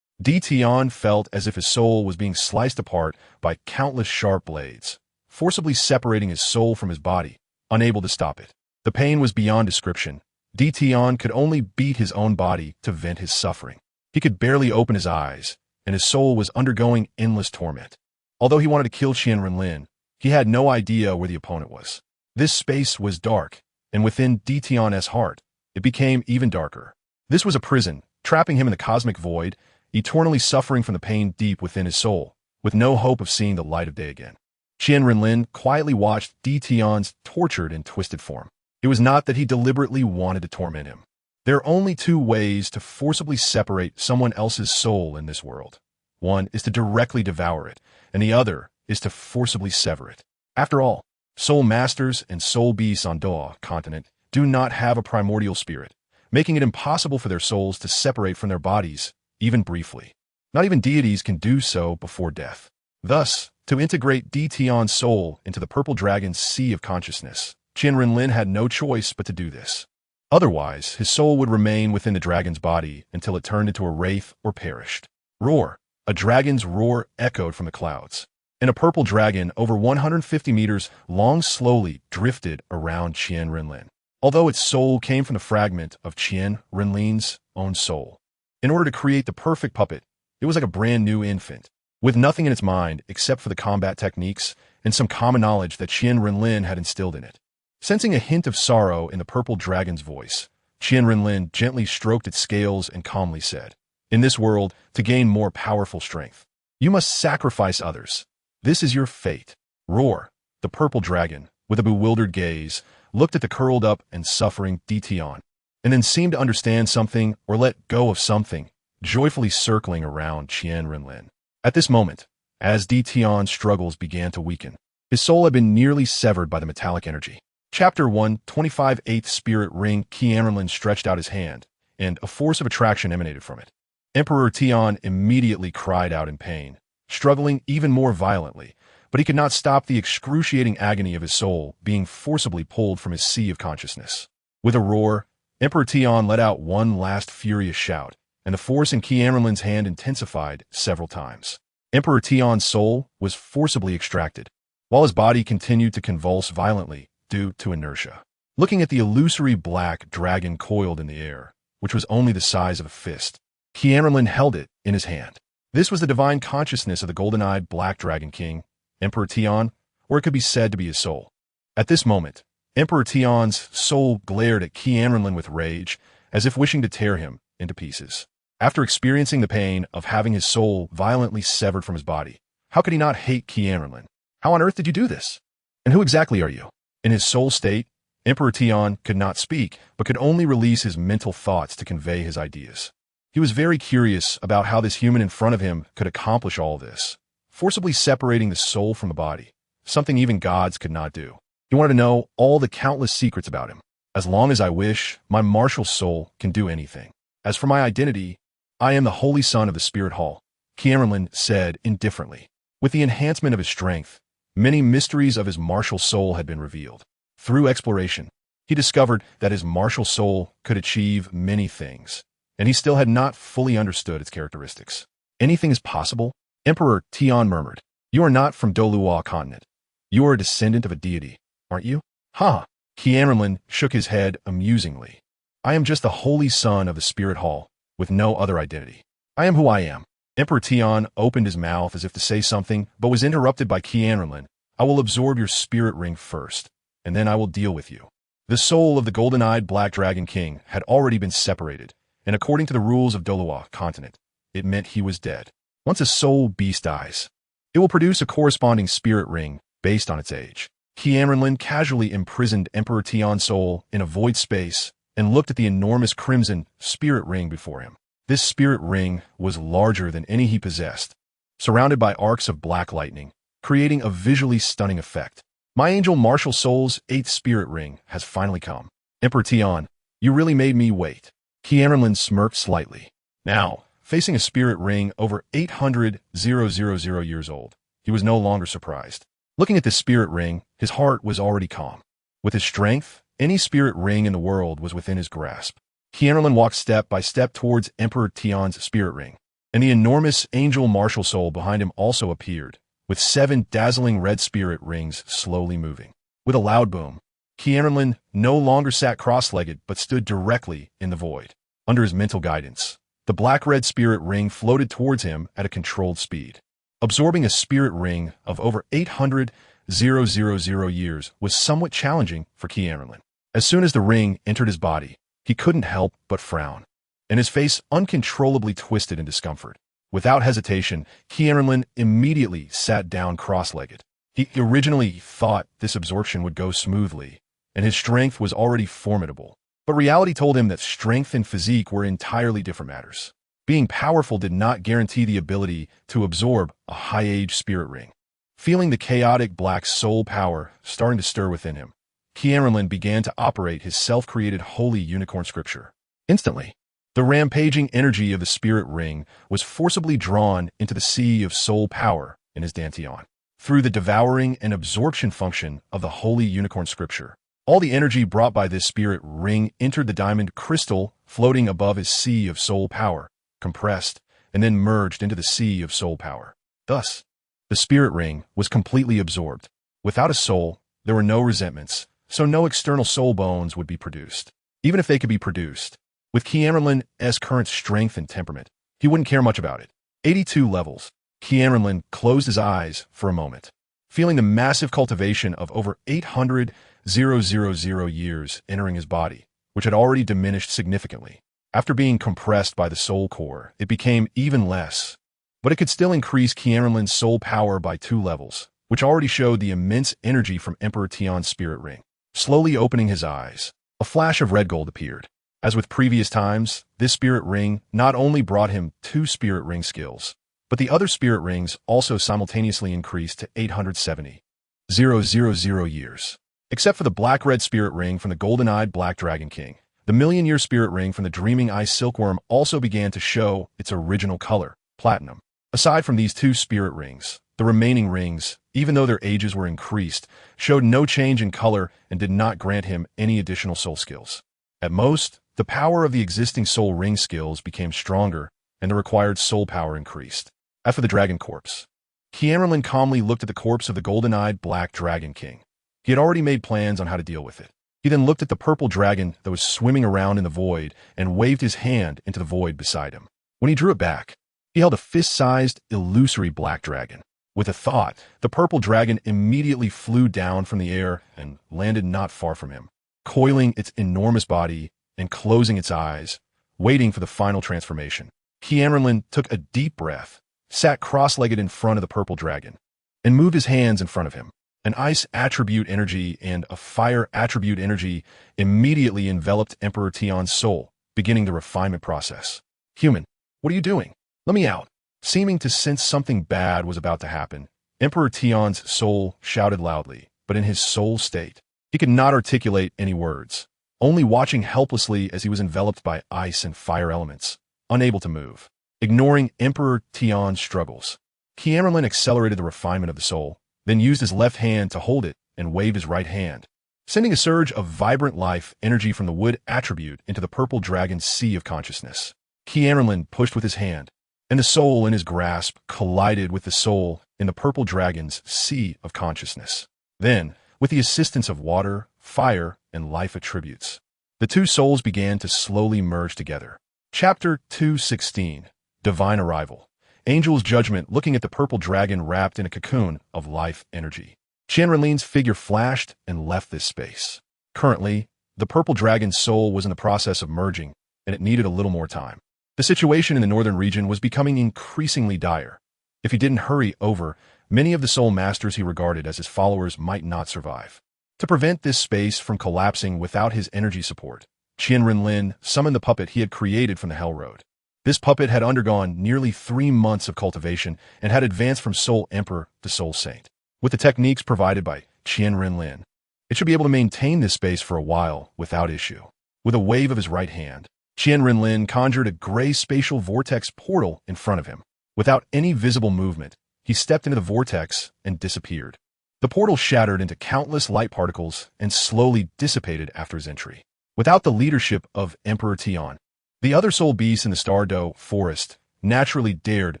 Tian felt as if his soul was being sliced apart by countless sharp blades, forcibly separating his soul from his body, unable to stop it. The pain was beyond description. Tian could only beat his own body to vent his suffering. He could barely open his eyes, and his soul was undergoing endless torment. Although he wanted to kill Qian Renlin, he had no idea where the opponent was. This space was dark, and within Tian's heart, it became even darker. This was a prison, trapping him in the cosmic void, eternally suffering from the pain deep within his soul, with no hope of seeing the light of day again. Qian Renlin quietly watched Tian's tortured and twisted form. It was not that he deliberately wanted to torment him. There are only two ways to forcibly separate someone else's soul in this world. One is to directly devour it, and the other is to forcibly sever it. After all, soul masters and soul beasts on Douluo continent do not have a primordial spirit, making it impossible for their souls to separate from their bodies, even briefly. Not even deities can do so before death. Thus, to integrate Tian's soul into the purple dragon's sea of consciousness, Qian Renlin had no choice but to do this. Otherwise, his soul would remain within the dragon's body until it turned into a wraith or perished. Roar! A dragon's roar echoed from the clouds, and a purple dragon over 150 meters long slowly drifted around Qian Renlin. Although its soul came from the fragment of Qian Renlin's own soul. In order to create the perfect puppet, it was like a brand new infant, with nothing in its mind except for the combat techniques and some common knowledge that Qian Renlin had instilled in it. Sensing a hint of sorrow in the purple dragon's voice, Qian Renlin gently stroked its scales and calmly said, "In this world, to gain more powerful strength, you must sacrifice others. This is your fate." Roar! The purple dragon, with a bewildered gaze, looked at the curled up and suffering Tian, and then seemed to understand something or let go of something, joyfully circling around Qian Renlin. At this moment, as Tian's struggles began to weaken, his soul had been nearly severed by the metallic energy. Chapter 1, 25 8th Spirit Ring. QianRenlin stretched out his hand, and a force of attraction emanated from it. Emperor Tian immediately cried out in pain, struggling even more violently, but he could not stop the excruciating agony of his soul being forcibly pulled from his sea of consciousness. With a roar, Emperor Tian let out one last furious shout, and the force in QianRenlin's hand intensified several times. Emperor Tian's soul was forcibly extracted, while his body continued to convulse violently due to inertia. Looking at the illusory black dragon coiled in the air, which was only the size of a fist, QianRenlin held it in his hand. This was the divine consciousness of the golden-eyed Black Dragon King, Emperor Tian, or it could be said to be his soul. At this moment, Emperor Tian's soul glared at QianRenlin with rage, as if wishing to tear him into pieces. After experiencing the pain of having his soul violently severed from his body, how could he not hate QianRenlin? How on earth did you do this? And who exactly are you? In his soul state, Emperor Tian could not speak, but could only release his mental thoughts to convey his ideas. He was very curious about how this human in front of him could accomplish all this, forcibly separating the soul from the body, something even gods could not do. He wanted to know all the countless secrets about him. As long as I wish, my martial soul can do anything. As for my identity, I am the holy son of the Spirit Hall, QianRenlin said indifferently. With the enhancement of his strength, many mysteries of his martial soul had been revealed. Through exploration, he discovered that his martial soul could achieve many things, and he still had not fully understood its characteristics. Anything is possible? Emperor Tian murmured. You are not from Douluo continent. You are a descendant of a deity, aren't you? Ha! QianRenlin shook his head amusingly. I am just the holy son of the Spirit Hall, with no other identity. I am who I am. Emperor Tian opened his mouth as if to say something, but was interrupted by QianRenlin. I will absorb your spirit ring first, and then I will deal with you. The soul of the golden-eyed Black Dragon King had already been separated, and according to the rules of Douluo continent, it meant he was dead. Once a soul beast dies, it will produce a corresponding spirit ring based on its age. QianRenlin casually imprisoned Emperor Tian's soul in a void space and looked at the enormous crimson spirit ring before him. This spirit ring was larger than any he possessed, surrounded by arcs of black lightning, creating a visually stunning effect. My angel martial soul's 8th spirit ring has finally come. Emperor Tian, you really made me wait. QianRenlin smirked slightly. Now, facing a spirit ring over 800,000 years old, he was no longer surprised. Looking at this spirit ring, his heart was already calm. With his strength, any spirit ring in the world was within his grasp. QianRenlin walked step by step towards Emperor Tian's spirit ring, and the enormous angel martial soul behind him also appeared, with 7 dazzling red spirit rings slowly moving. With a loud boom, QianRenlin no longer sat cross-legged but stood directly in the void. Under his mental guidance, the black-red spirit ring floated towards him at a controlled speed. Absorbing a spirit ring of over 800,000 years was somewhat challenging for QianRenlin. As soon as the ring entered his body, he couldn't help but frown, and his face uncontrollably twisted in discomfort. Without hesitation, QianRenlin immediately sat down cross-legged. He originally thought this absorption would go smoothly, and his strength was already formidable. But reality told him that strength and physique were entirely different matters. Being powerful did not guarantee the ability to absorb a high-age spirit ring. Feeling the chaotic black soul power starting to stir within him, QianRenlin began to operate his self-created holy unicorn scripture. Instantly, the rampaging energy of the spirit ring was forcibly drawn into the sea of soul power in his dantian. Through the devouring and absorption function of the holy unicorn scripture, all the energy brought by this spirit ring entered the diamond crystal floating above his sea of soul power, compressed, and then merged into the sea of soul power. Thus, the spirit ring was completely absorbed. Without a soul, there were no resentments, so no external soul bones would be produced. Even if they could be produced, with QianRenlin's current strength and temperament, he wouldn't care much about it. 82 levels. QianRenlin closed his eyes for a moment, feeling the massive cultivation of over 800,000 years entering his body, which had already diminished significantly. After being compressed by the soul core, it became even less, but it could still increase QianRenlin's soul power by 2 levels, which already showed the immense energy from Emperor Tian's spirit ring. Slowly opening his eyes, a flash of red gold appeared. As with previous times, this spirit ring not only brought him 2 spirit ring skills, but the other spirit rings also simultaneously increased to 870,000 years. Except for the black-red spirit ring from the golden-eyed Black Dragon King, The million-year spirit ring from the dreaming ice silkworm also began to show its original color, platinum. Aside from these two spirit rings, the remaining rings, even though their ages were increased, showed no change in color and did not grant him any additional soul skills. At most, the power of the existing soul ring skills became stronger, and the required soul power increased. As for the dragon corpse, QianRenlin calmly looked at the corpse of the golden-eyed black dragon king. He had already made plans on how to deal with it. He then looked at the purple dragon that was swimming around in the void and waved his hand into the void beside him. When he drew it back, he held a fist-sized, illusory black dragon. With a thought, the purple dragon immediately flew down from the air and landed not far from him, coiling its enormous body and closing its eyes, waiting for the final transformation. QianRenlin took a deep breath, sat cross-legged in front of the purple dragon, and moved his hands in front of him. An ice attribute energy and a fire attribute energy immediately enveloped Emperor Tian's soul, beginning the refinement process. Human, what are you doing? Let me out. Seeming to sense something bad was about to happen, Emperor Tian's soul shouted loudly, but in his soul state, he could not articulate any words, only watching helplessly as he was enveloped by ice and fire elements, unable to move. Ignoring Emperor Tian's struggles, QianRenlin accelerated the refinement of the soul, then used his left hand to hold it and waved his right hand, sending a surge of vibrant life energy from the wood attribute into the purple dragon's sea of consciousness. QianRenlin pushed with his hand, and the soul in his grasp collided with the soul in the purple dragon's sea of consciousness. Then, with the assistance of water, fire, and life attributes, the two souls began to slowly merge together. Chapter 216, Divine Arrival. Angel's Judgment, looking at the purple dragon wrapped in a cocoon of life energy. QianRenlin's figure flashed and left this space. Currently, the purple dragon's soul was in the process of merging, and it needed a little more time. The situation in the northern region was becoming increasingly dire. If he didn't hurry over, many of the soul masters he regarded as his followers might not survive. To prevent this space from collapsing without his energy support, Qian Renlin summoned the puppet he had created from the Hell Road. This puppet had undergone nearly 3 months of cultivation and had advanced from Soul Emperor to Soul Saint. With the techniques provided by Qian Renlin, it should be able to maintain this space for a while without issue. With a wave of his right hand, Qian Renlin conjured a gray spatial vortex portal in front of him. Without any visible movement, he stepped into the vortex and disappeared. The portal shattered into countless light particles and slowly dissipated after his entry. Without the leadership of Emperor Tian, the other soul beasts in the Stardow forest naturally dared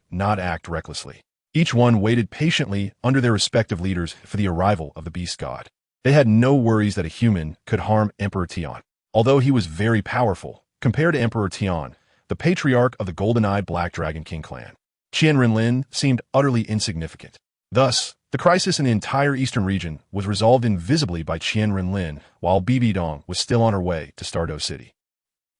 not act recklessly. Each one waited patiently under their respective leaders for the arrival of the beast god. They had no worries that a human could harm Emperor Tian. Although he was very powerful, compared to Emperor Tian, the patriarch of the golden-eyed Black Dragon King clan, Qian Renlin seemed utterly insignificant. Thus, the crisis in the entire eastern region was resolved invisibly by Qian Renlin while Bibi Dong was still on her way to Stardow City.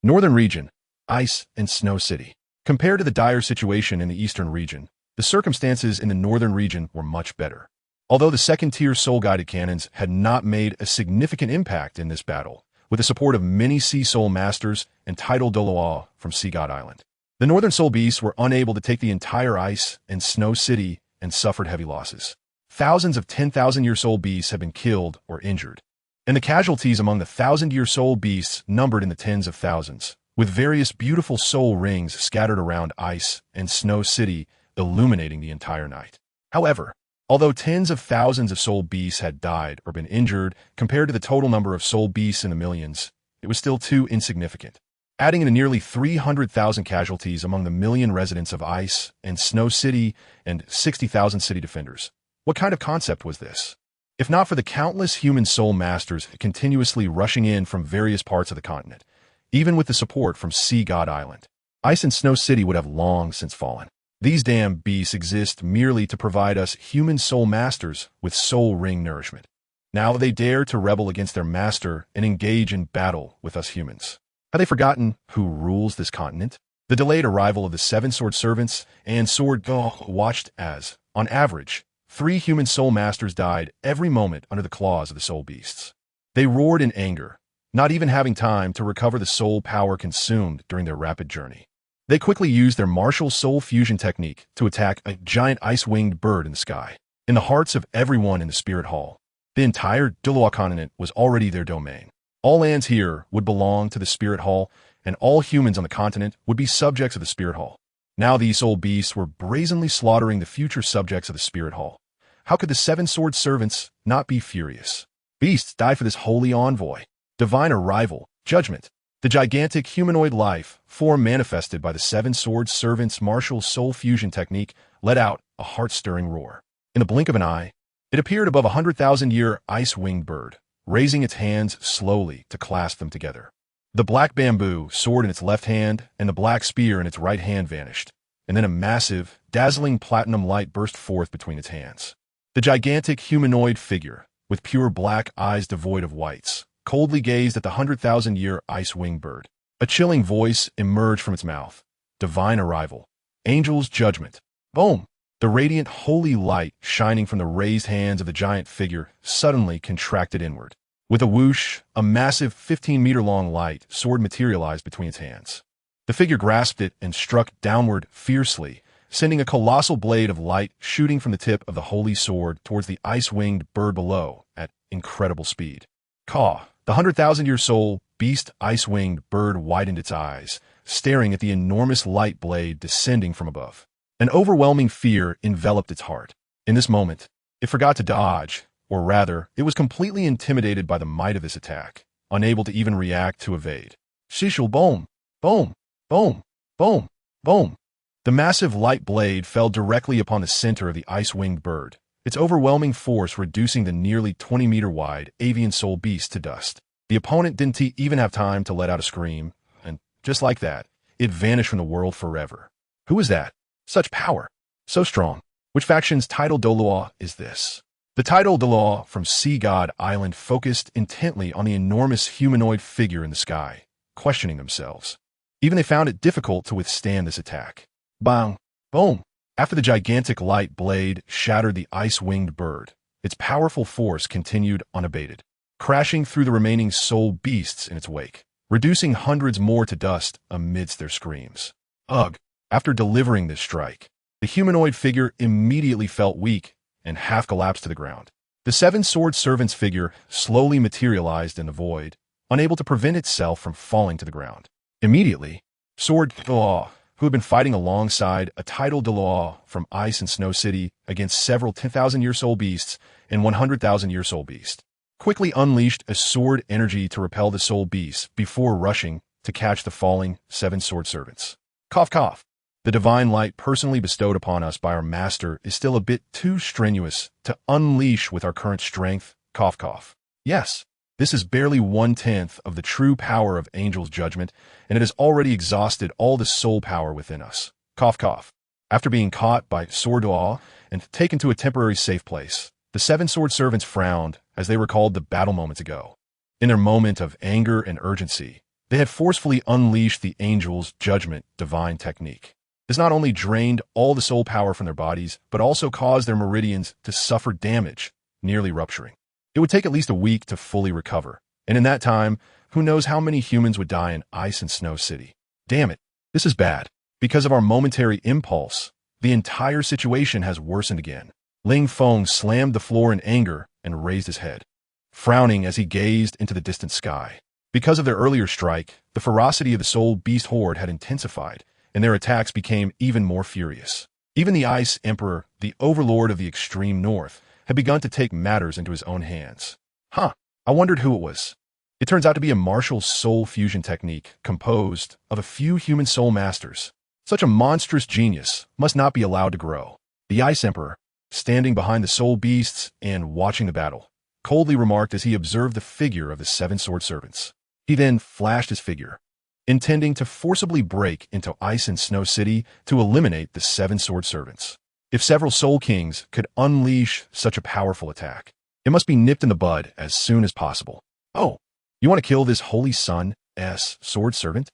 Northern region, Ice and Snow City. Compared to the dire situation in the eastern region, the circumstances in the northern region were much better. Although the second-tier soul-guided cannons had not made a significant impact in this battle, with the support of many Sea Soul Masters and tidal Douluo from Sea God Island, the northern soul beasts were unable to take the entire Ice and Snow City and suffered heavy losses. Thousands of 10,000-year soul beasts had been killed or injured, and the casualties among the 1,000-year soul beasts numbered in the tens of thousands, with various beautiful soul rings scattered around Ice and Snow City, illuminating the entire night. However, although tens of thousands of soul beasts had died or been injured compared to the total number of soul beasts in the millions, it was still too insignificant. Adding in the nearly 300,000 casualties among the million residents of Ice and Snow City and 60,000 city defenders. What kind of concept was this? If not for the countless human soul masters continuously rushing in from various parts of the continent, even with the support from Sea God Island, Ice and Snow City would have long since fallen. These damn beasts exist merely to provide us human soul masters with soul ring nourishment. Now they dare to rebel against their master and engage in battle with us humans. Have they forgotten who rules this continent? The delayed arrival of the 7 sword servants and sword watched as, on average, 3 human soul masters died every moment under the claws of the soul beasts. They roared in anger, not even having time to recover the soul power consumed during their rapid journey. They quickly used their martial soul fusion technique to attack a giant ice-winged bird in the sky. In the hearts of everyone in the spirit hall, the entire Douluo continent was already their domain. All lands here would belong to the Spirit Hall, and all humans on the continent would be subjects of the Spirit Hall. Now these soul beasts were brazenly slaughtering the future subjects of the Spirit Hall. How could the seven sword servants not be furious? Beasts die for this holy envoy. Divine arrival, judgment. The gigantic humanoid life form manifested by the seven sword servants' martial soul fusion technique let out a heart-stirring roar. In the blink of an eye, it appeared above a 100,000-year ice-winged bird, raising its hands slowly to clasp them together. The black bamboo sword in its left hand and the black spear in its right hand vanished, and then a massive, dazzling platinum light burst forth between its hands. The gigantic humanoid figure, with pure black eyes devoid of whites, coldly gazed at the 100,000-year ice-winged bird. A chilling voice emerged from its mouth. Divine arrival. Angel's judgment. Boom! The radiant holy light shining from the raised hands of the giant figure suddenly contracted inward. With a whoosh, a massive 15-meter-long light sword materialized between its hands. The figure grasped it and struck downward fiercely, sending a colossal blade of light shooting from the tip of the holy sword towards the ice-winged bird below at incredible speed. Caw! The 100,000-year soul beast ice-winged bird widened its eyes, staring at the enormous light blade descending from above. An overwhelming fear enveloped its heart. In this moment, it forgot to dodge, or rather, it was completely intimidated by the might of this attack, unable to even react to evade. Shishul boom! Boom! Boom! Boom! Boom! The massive light blade fell directly upon the center of the ice-winged bird, its overwhelming force reducing the nearly 20-meter-wide avian soul beast to dust. The opponent didn't even have time to let out a scream, and just like that, it vanished from the world forever. Who is that? Such power. So strong. Which faction's title Douluo is this? The title Douluo from Sea God Island focused intently on the enormous humanoid figure in the sky, questioning themselves. Even they found it difficult to withstand this attack. Bang! Boom! After the gigantic light blade shattered the ice-winged bird, its powerful force continued unabated, crashing through the remaining soul beasts in its wake, reducing hundreds more to dust amidst their screams. Ugh! After delivering this strike, the humanoid figure immediately felt weak and half collapsed to the ground. The seven sword servants figure slowly materialized in the void, unable to prevent itself from falling to the ground. Immediately, Sword Douluo, who had been fighting alongside a title Douluo from Ice and Snow City against several 10,000-year soul beasts and 100,000-year soul beast, quickly unleashed a sword energy to repel the soul beasts before rushing to catch the falling seven sword servants. Cough cough. The divine light personally bestowed upon us by our master is still a bit too strenuous to unleash with our current strength. Cough cough. Yes, this is barely 1/10 of the true power of Angel's judgment, and it has already exhausted all the soul power within us. Cough cough. After being caught by Sword Douluo and taken to a temporary safe place, the seven sword servants frowned as they recalled the battle moments ago. In their moment of anger and urgency, they had forcefully unleashed the Angel's judgment divine technique. This not only drained all the soul power from their bodies, but also caused their meridians to suffer damage, nearly rupturing. It would take at least a week to fully recover, and in that time, who knows how many humans would die in Ice and Snow City. Damn it, this is bad. Because of our momentary impulse, the entire situation has worsened again. Ling Feng slammed the floor in anger and raised his head, frowning as he gazed into the distant sky. Because of their earlier strike, the ferocity of the soul beast horde had intensified, and their attacks became even more furious. Even the Ice Emperor, the overlord of the extreme north, had begun to take matters into his own hands. I wondered who it was. It turns out to be a martial soul fusion technique composed of a few human soul masters. Such a monstrous genius must not be allowed to grow. The Ice Emperor, standing behind the soul beasts and watching the battle, coldly remarked as he observed the figure of the seven sword servants. He then flashed his figure, intending to forcibly break into Ice and Snow City to eliminate the seven sword servants. If several soul kings could unleash such a powerful attack, it must be nipped in the bud as soon as possible. Oh, you want to kill this holy son, sword servant?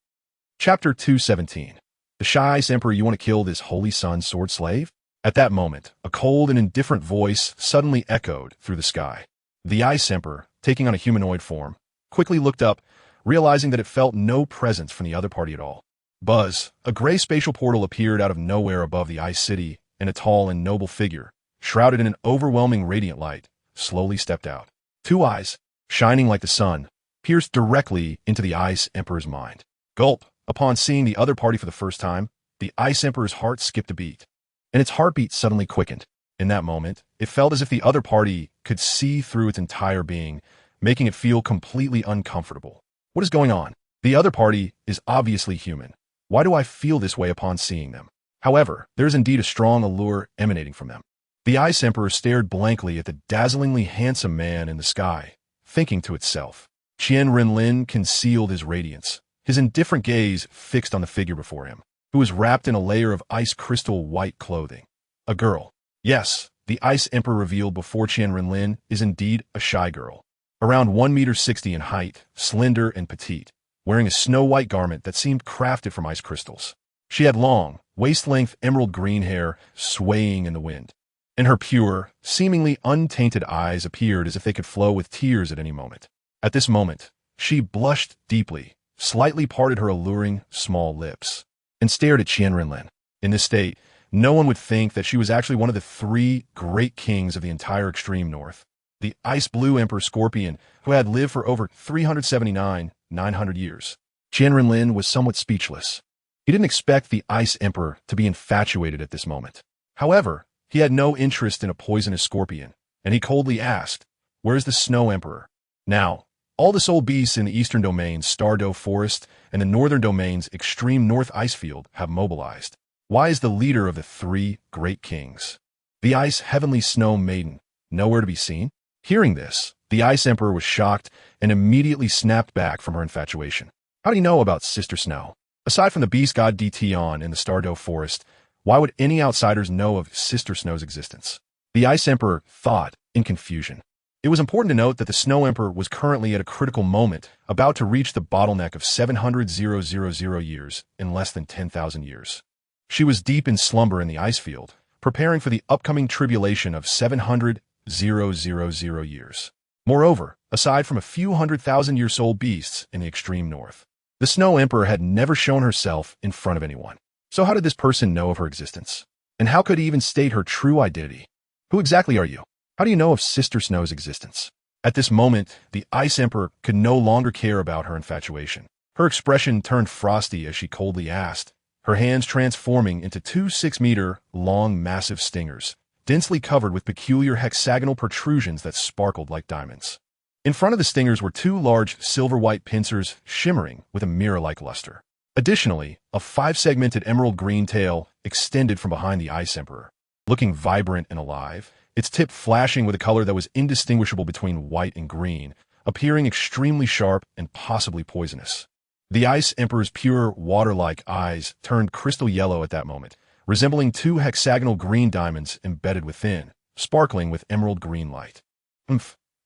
Chapter 217. The shy Ice Emperor, you want to kill this holy son, sword slave? At that moment, a cold and indifferent voice suddenly echoed through the sky. The Ice Emperor, taking on a humanoid form, quickly looked up, realizing that it felt no presence from the other party at all. Buzz, a gray spatial portal appeared out of nowhere above the Ice City, and a tall and noble figure, shrouded in an overwhelming radiant light, slowly stepped out. Two eyes, shining like the sun, pierced directly into the Ice Emperor's mind. Gulp! Upon seeing the other party for the first time, the Ice Emperor's heart skipped a beat, and its heartbeat suddenly quickened. In that moment, it felt as if the other party could see through its entire being, making it feel completely uncomfortable. What is going on? The other party is obviously human. Why do I feel this way upon seeing them? However, there is indeed a strong allure emanating from them. The Ice Emperor stared blankly at the dazzlingly handsome man in the sky, thinking to itself. Qian Renlin concealed his radiance, his indifferent gaze fixed on the figure before him, who was wrapped in a layer of ice crystal white clothing. A girl. Yes, the Ice Emperor revealed before Qian Renlin is indeed a shy girl. Around 1.60 meters in height, slender and petite, wearing a snow-white garment that seemed crafted from ice crystals. She had long, waist-length emerald green hair swaying in the wind, and her pure, seemingly untainted eyes appeared as if they could flow with tears at any moment. At this moment, she blushed deeply, slightly parted her alluring, small lips, and stared at Qian Renlin. In this state, no one would think that she was actually one of the 3 great kings of the entire extreme north. The ice-blue Emperor Scorpion, who had lived for over 379,900 years. Qian Renlin was somewhat speechless. He didn't expect the Ice Emperor to be infatuated at this moment. However, he had no interest in a poisonous scorpion, and he coldly asked, "Where's the Snow Emperor?" Now, all the soul beasts in the eastern domain's Stardow Forest and the northern domain's extreme north ice field have mobilized. Why is the leader of the 3 great kings, the Ice Heavenly Snow Maiden, nowhere to be seen? Hearing this, the Ice Emperor was shocked and immediately snapped back from her infatuation. How do you know about Sister Snow? Aside from the beast god Tion in the Stardow Forest, why would any outsiders know of Sister Snow's existence? The Ice Emperor thought in confusion. It was important to note that the Snow Emperor was currently at a critical moment, about to reach the bottleneck of 700,000 years in less than 10,000 years. She was deep in slumber in the ice field, preparing for the upcoming tribulation of 700,000 years. Moreover, aside from a few 100,000-year soul beasts in the extreme north, the Snow Emperor had never shown herself in front of anyone. So how did this person know of her existence? And how could he even state her true identity? Who exactly are you? How do you know of Sister Snow's existence? At this moment, the Ice Emperor could no longer care about her infatuation. Her expression turned frosty as she coldly asked, her hands transforming into 2 6-meter-long massive stingers, densely covered with peculiar hexagonal protrusions that sparkled like diamonds. In front of the stingers were 2 large silver-white pincers shimmering with a mirror-like luster. Additionally, a 5-segmented emerald green tail extended from behind the Ice Emperor, looking vibrant and alive, its tip flashing with a color that was indistinguishable between white and green, appearing extremely sharp and possibly poisonous. The Ice Emperor's pure, water-like eyes turned crystal yellow at that moment, resembling 2 hexagonal green diamonds embedded within, sparkling with emerald green light.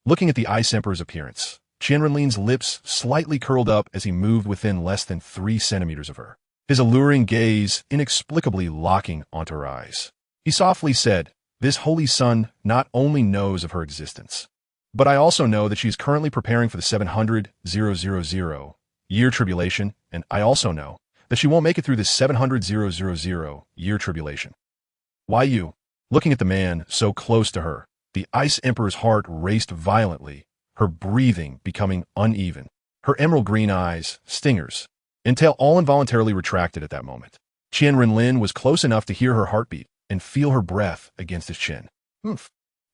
Looking at the Ice Emperor's appearance, QianRenlin's lips slightly curled up as he moved within less than 3 centimeters of her, his alluring gaze inexplicably locking onto her eyes. He softly said, "This holy sun not only knows of her existence, but I also know that she is currently preparing for the 700,000 year tribulation, and I also know that she won't make it through this 700,000 year tribulation." Why you? Looking at the man so close to her, the Ice Emperor's heart raced violently, her breathing becoming uneven. Her emerald green eyes, stingers, and tail all involuntarily retracted at that moment. Qian Renlin was close enough to hear her heartbeat and feel her breath against his chin.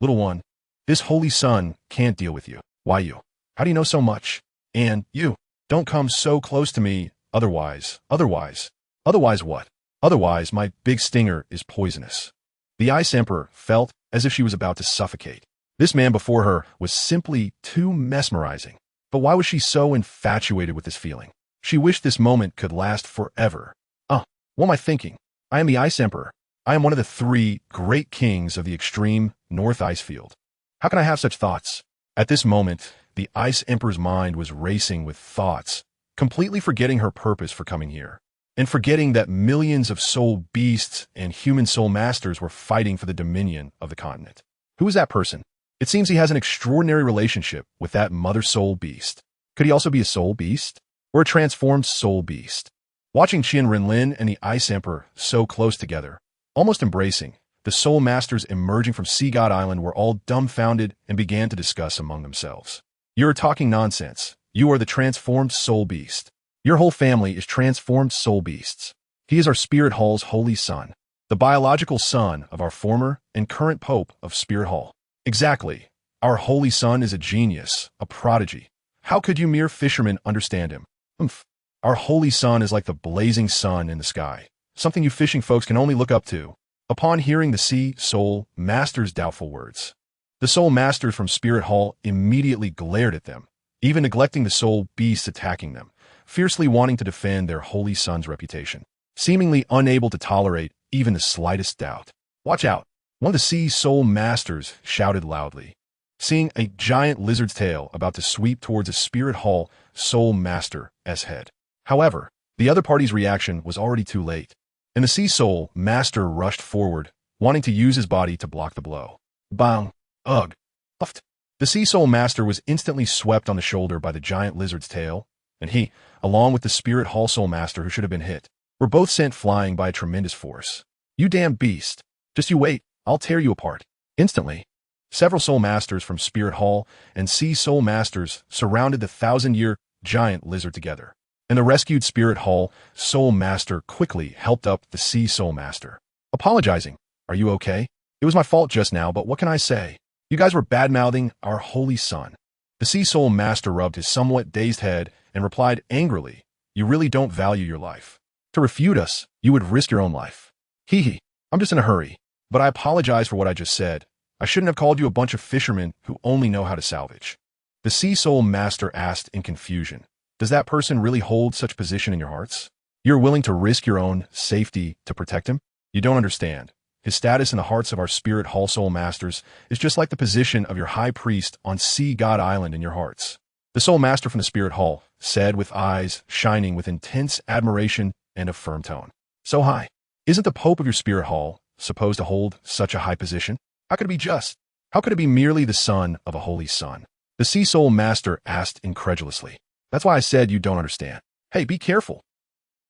Little one, this holy sun can't deal with you. Why you? How do you know so much? And you, don't come so close to me, otherwise what? Otherwise my big stinger is poisonous. The Ice Emperor felt as if she was about to suffocate. This man before her was simply too mesmerizing. But why was she so infatuated with this feeling? She wished this moment could last forever. What am I thinking? I am the Ice Emperor. I am one of the 3 great kings of the extreme north ice field. How can I have such thoughts? At this moment, the Ice Emperor's mind was racing with thoughts, completely forgetting her purpose for coming here, and forgetting that millions of soul beasts and human soul masters were fighting for the dominion of the continent. Who is that person? It seems he has an extraordinary relationship with that mother soul beast. Could he also be a soul beast? Or a transformed soul beast? Watching Qian Renlin and the Ice Emperor so close together, almost embracing, the soul masters emerging from Sea God Island were all dumbfounded and began to discuss among themselves. "You're talking nonsense. You are the transformed soul beast. Your whole family is transformed soul beasts. He is our Spirit Hall's holy son, the biological son of our former and current Pope of Spirit Hall. Exactly. Our holy son is a genius, a prodigy. How could you mere fishermen understand him? Umph. Our holy son is like the blazing sun in the sky, something you fishing folks can only look up to. Upon hearing the Sea Soul Master's doubtful words, the Soul Masters from Spirit Hall immediately glared at them, even neglecting the soul beasts attacking them, fiercely wanting to defend their holy son's reputation, seemingly unable to tolerate even the slightest doubt. Watch out! One of the Sea Soul Masters shouted loudly, seeing a giant lizard's tail about to sweep towards a Spirit Hall Soul Master's head. However, the other party's reaction was already too late, and the Sea Soul Master rushed forward, wanting to use his body to block the blow. Bang! Ugh! Puffed! The Sea Soul Master was instantly swept on the shoulder by the giant lizard's tail, and he, along with the Spirit Hall Soul Master who should have been hit, were both sent flying by a tremendous force. You damn beast! Just you wait, I'll tear you apart. Instantly, several Soul Masters from Spirit Hall and Sea Soul Masters surrounded the 1,000-year giant lizard together, and the rescued Spirit Hall Soul Master quickly helped up the Sea Soul Master. Apologizing. Are you okay? It was my fault just now, but what can I say? You guys were bad-mouthing our holy son. The Sea Soul Master rubbed his somewhat dazed head and replied angrily, You really don't value your life. To refute us, you would risk your own life. Hee hee, I'm just in a hurry, but I apologize for what I just said. I shouldn't have called you a bunch of fishermen who only know how to salvage. The Sea Soul Master asked in confusion, Does that person really hold such position in your hearts? You're willing to risk your own safety to protect him? You don't understand. His status in the hearts of our Spirit Hall Soul Masters is just like the position of your High Priest on Sea God Island in your hearts. The Soul Master from the Spirit Hall said with eyes shining with intense admiration and a firm tone. So high. Isn't the Pope of your Spirit Hall supposed to hold such a high position? How could it be just? How could it be merely the son of a holy son? The Sea Soul Master asked incredulously. That's why I said you don't understand. Hey, be careful.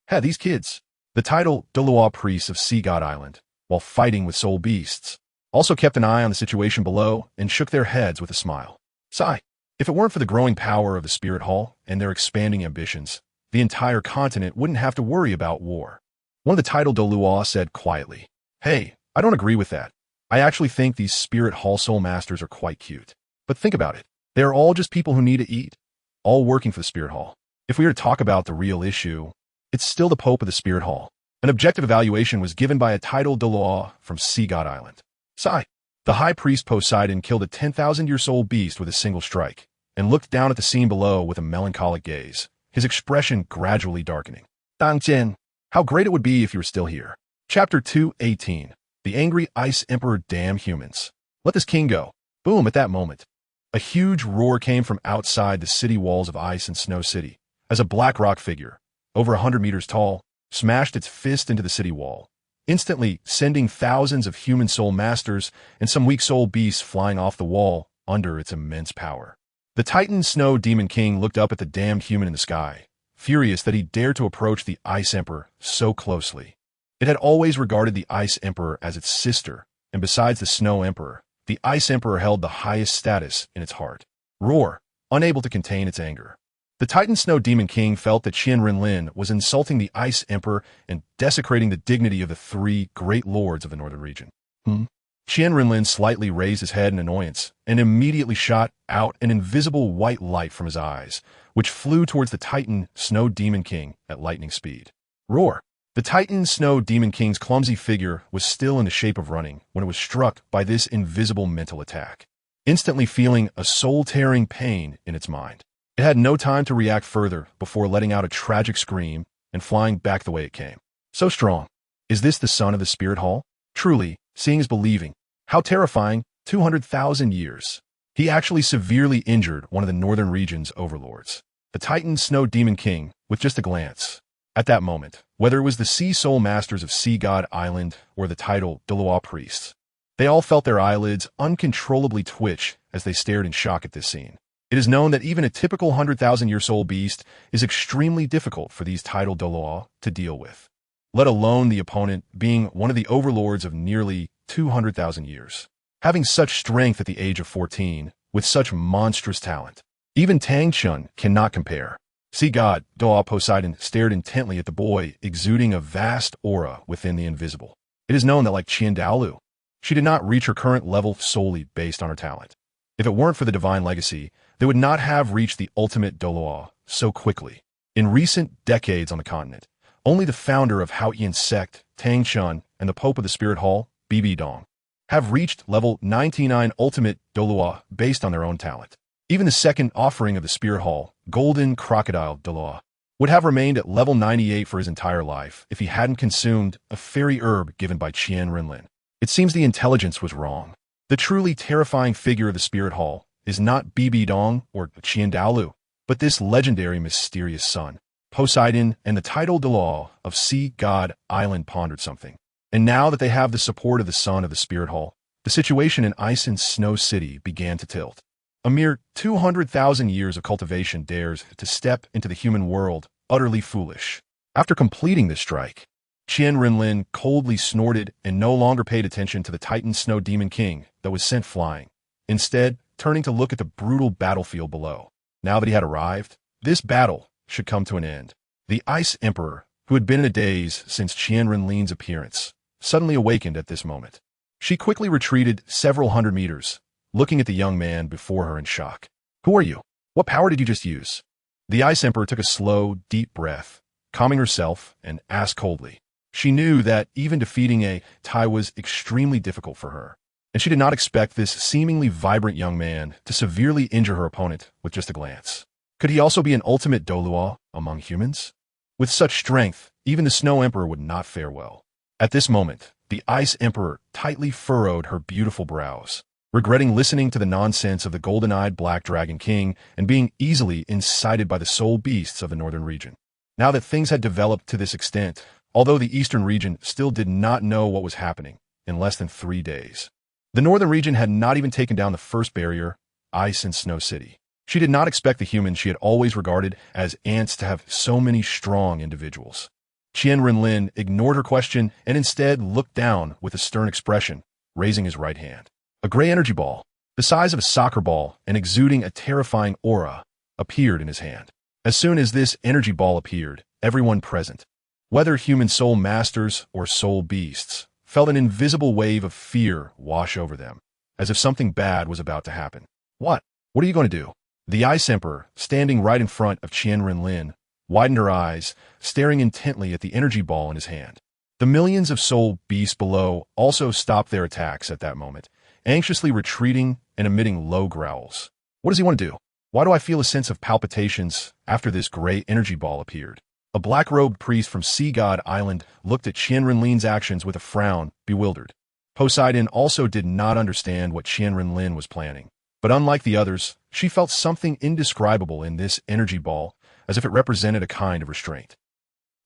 Hey, these kids. The title Douluo priests of Sea God Island, while fighting with soul beasts, also kept an eye on the situation below and shook their heads with a smile. Sigh. If it weren't for the growing power of the Spirit Hall and their expanding ambitions, the entire continent wouldn't have to worry about war. One of the title Douluo said quietly, Hey, I don't agree with that. I actually think these Spirit Hall Soul Masters are quite cute. But think about it. They are all just people who need to eat, all working for the Spirit Hall. If we were to talk about the real issue, it's still the Pope of the Spirit Hall. An objective evaluation was given by a title Douluo from Sea God Island. Sigh. The High Priest Poseidon killed a 10,000-year soul beast with a single strike, and looked down at the scene below with a melancholic gaze, his expression gradually darkening. Tang San, how great it would be if you were still here. Chapter 2:18. The Angry Ice Emperor. Damn humans. Let this king go. Boom, at that moment. A huge roar came from outside the city walls of Ice and Snow City, as a black rock figure, over 100 meters tall, smashed its fist into the city wall, instantly sending thousands of human soul masters and some weak soul beasts flying off the wall under its immense power. The Titan Snow Demon King looked up at the damned human in the sky, furious that he dared to approach the Ice Emperor so closely. It had always regarded the Ice Emperor as its sister, and besides the Snow Emperor, the Ice Emperor held the highest status in its heart. Roar, unable to contain its anger. The Titan Snow Demon King felt that Qian Renlin was insulting the Ice Emperor and desecrating the dignity of the three great lords of the northern region. Qian Renlin slightly raised his head in annoyance and immediately shot out an invisible white light from his eyes, which flew towards the Titan Snow Demon King at lightning speed. Roar! The Titan Snow Demon King's clumsy figure was still in the shape of running when it was struck by this invisible mental attack, instantly feeling a soul-tearing pain in its mind. It had no time to react further before letting out a tragic scream and flying back the way it came. So strong. Is this the son of the Spirit Hall? Truly, seeing is believing. How terrifying, 200,000 years. He actually severely injured one of the northern region's overlords, the Titan Snow Demon King, with just a glance. At that moment, whether it was the Sea Soul Masters of Sea God Island or the title Douluo priests, they all felt their eyelids uncontrollably twitch as they stared in shock at this scene. It is known that even a typical 100,000-year soul beast is extremely difficult for these title Douluo to deal with, let alone the opponent being one of the overlords of nearly 200,000 years. Having such strength at the age of 14, with such monstrous talent, Even Tang San cannot compare. Sea god Douluo Poseidon stared intently at the boy, exuding a vast aura within the invisible. It is known that like Dalu, she did not reach her current level solely based on her talent. If it weren't for the divine legacy, they would not have reached the ultimate Douluo so quickly. In recent decades on the continent, only the founder of Haotian sect, Tang San, and the Pope of the Spirit Hall, Bibi Dong, have reached level 99 ultimate Douluo based on their own talent. Even the second offering of the Spirit Hall, Golden Crocodile Douluo, would have remained at level 98 for his entire life if he hadn't consumed a fairy herb given by Qian Renlin. It seems the intelligence was wrong. The truly terrifying figure of the Spirit Hall is not Bibi Dong or Dalu, but this legendary mysterious son. Poseidon and the title Douluo of Sea God Island pondered something. And now that they have the support of the son of the Spirit Hall, the situation in Ice and Snow City began to tilt. A mere 200,000 years of cultivation dares to step into the human world, utterly foolish. After completing this strike, QianRenlin coldly snorted and no longer paid attention to the Titan Snow Demon King that was sent flying, instead turning to look at the brutal battlefield below. Now that he had arrived, this battle should come to an end. The Ice Emperor, who had been in a daze since QianRenlin's appearance, suddenly awakened at this moment. She quickly retreated several hundred meters, looking at the young man before her in shock. "Who are you? What power did you just use?" The Ice Emperor took a slow, deep breath, calming herself, and asked coldly. She knew that even defeating a Tai was extremely difficult for her, and she did not expect this seemingly vibrant young man to severely injure her opponent with just a glance. Could he also be an ultimate Douluo among humans? With such strength, even the Snow Emperor would not fare well. At this moment, the Ice Emperor tightly furrowed her beautiful brows, regretting listening to the nonsense of the golden-eyed Black Dragon King and being easily incited by the soul beasts of the northern region. Now that things had developed to this extent, although the eastern region still did not know what was happening in less than 3 days, the northern region had not even taken down the first barrier, Ice and Snow City. She did not expect the humans she had always regarded as ants to have so many strong individuals. Qian Renlin ignored her question and instead looked down with a stern expression, raising his right hand. A gray energy ball, the size of a soccer ball and exuding a terrifying aura, appeared in his hand. As soon as this energy ball appeared, everyone present, whether human soul masters or soul beasts, felt an invisible wave of fear wash over them, as if something bad was about to happen. What? What are you going to do? The Ice Emperor, standing right in front of Qian Renlin, widened her eyes, staring intently at the energy ball in his hand. The millions of soul beasts below also stopped their attacks at that moment, anxiously retreating and emitting low growls. What does he want to do? Why do I feel a sense of palpitations after this gray energy ball appeared? A black-robed priest from Sea God Island looked at Qian Renlin's actions with a frown, bewildered. Poseidon also did not understand what Qian Renlin was planning. But unlike the others, she felt something indescribable in this energy ball, as if it represented a kind of restraint.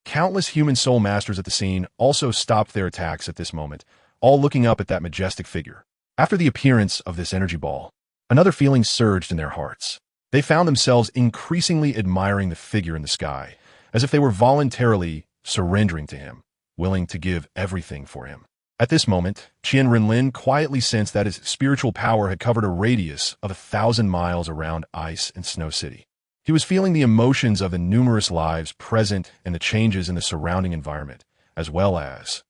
Countless human soul masters at the scene also stopped their attacks at this moment, all looking up at that majestic figure. After the appearance of this energy ball, another feeling surged in their hearts. They found themselves increasingly admiring the figure in the sky, as if they were voluntarily surrendering to him, willing to give everything for him. At this moment, Qian Renlin quietly sensed that his spiritual power had covered a radius of 1,000 miles around Ice and Snow City. He was feeling the emotions of the numerous lives present and the changes in the surrounding environment, as well as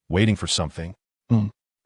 waiting for something.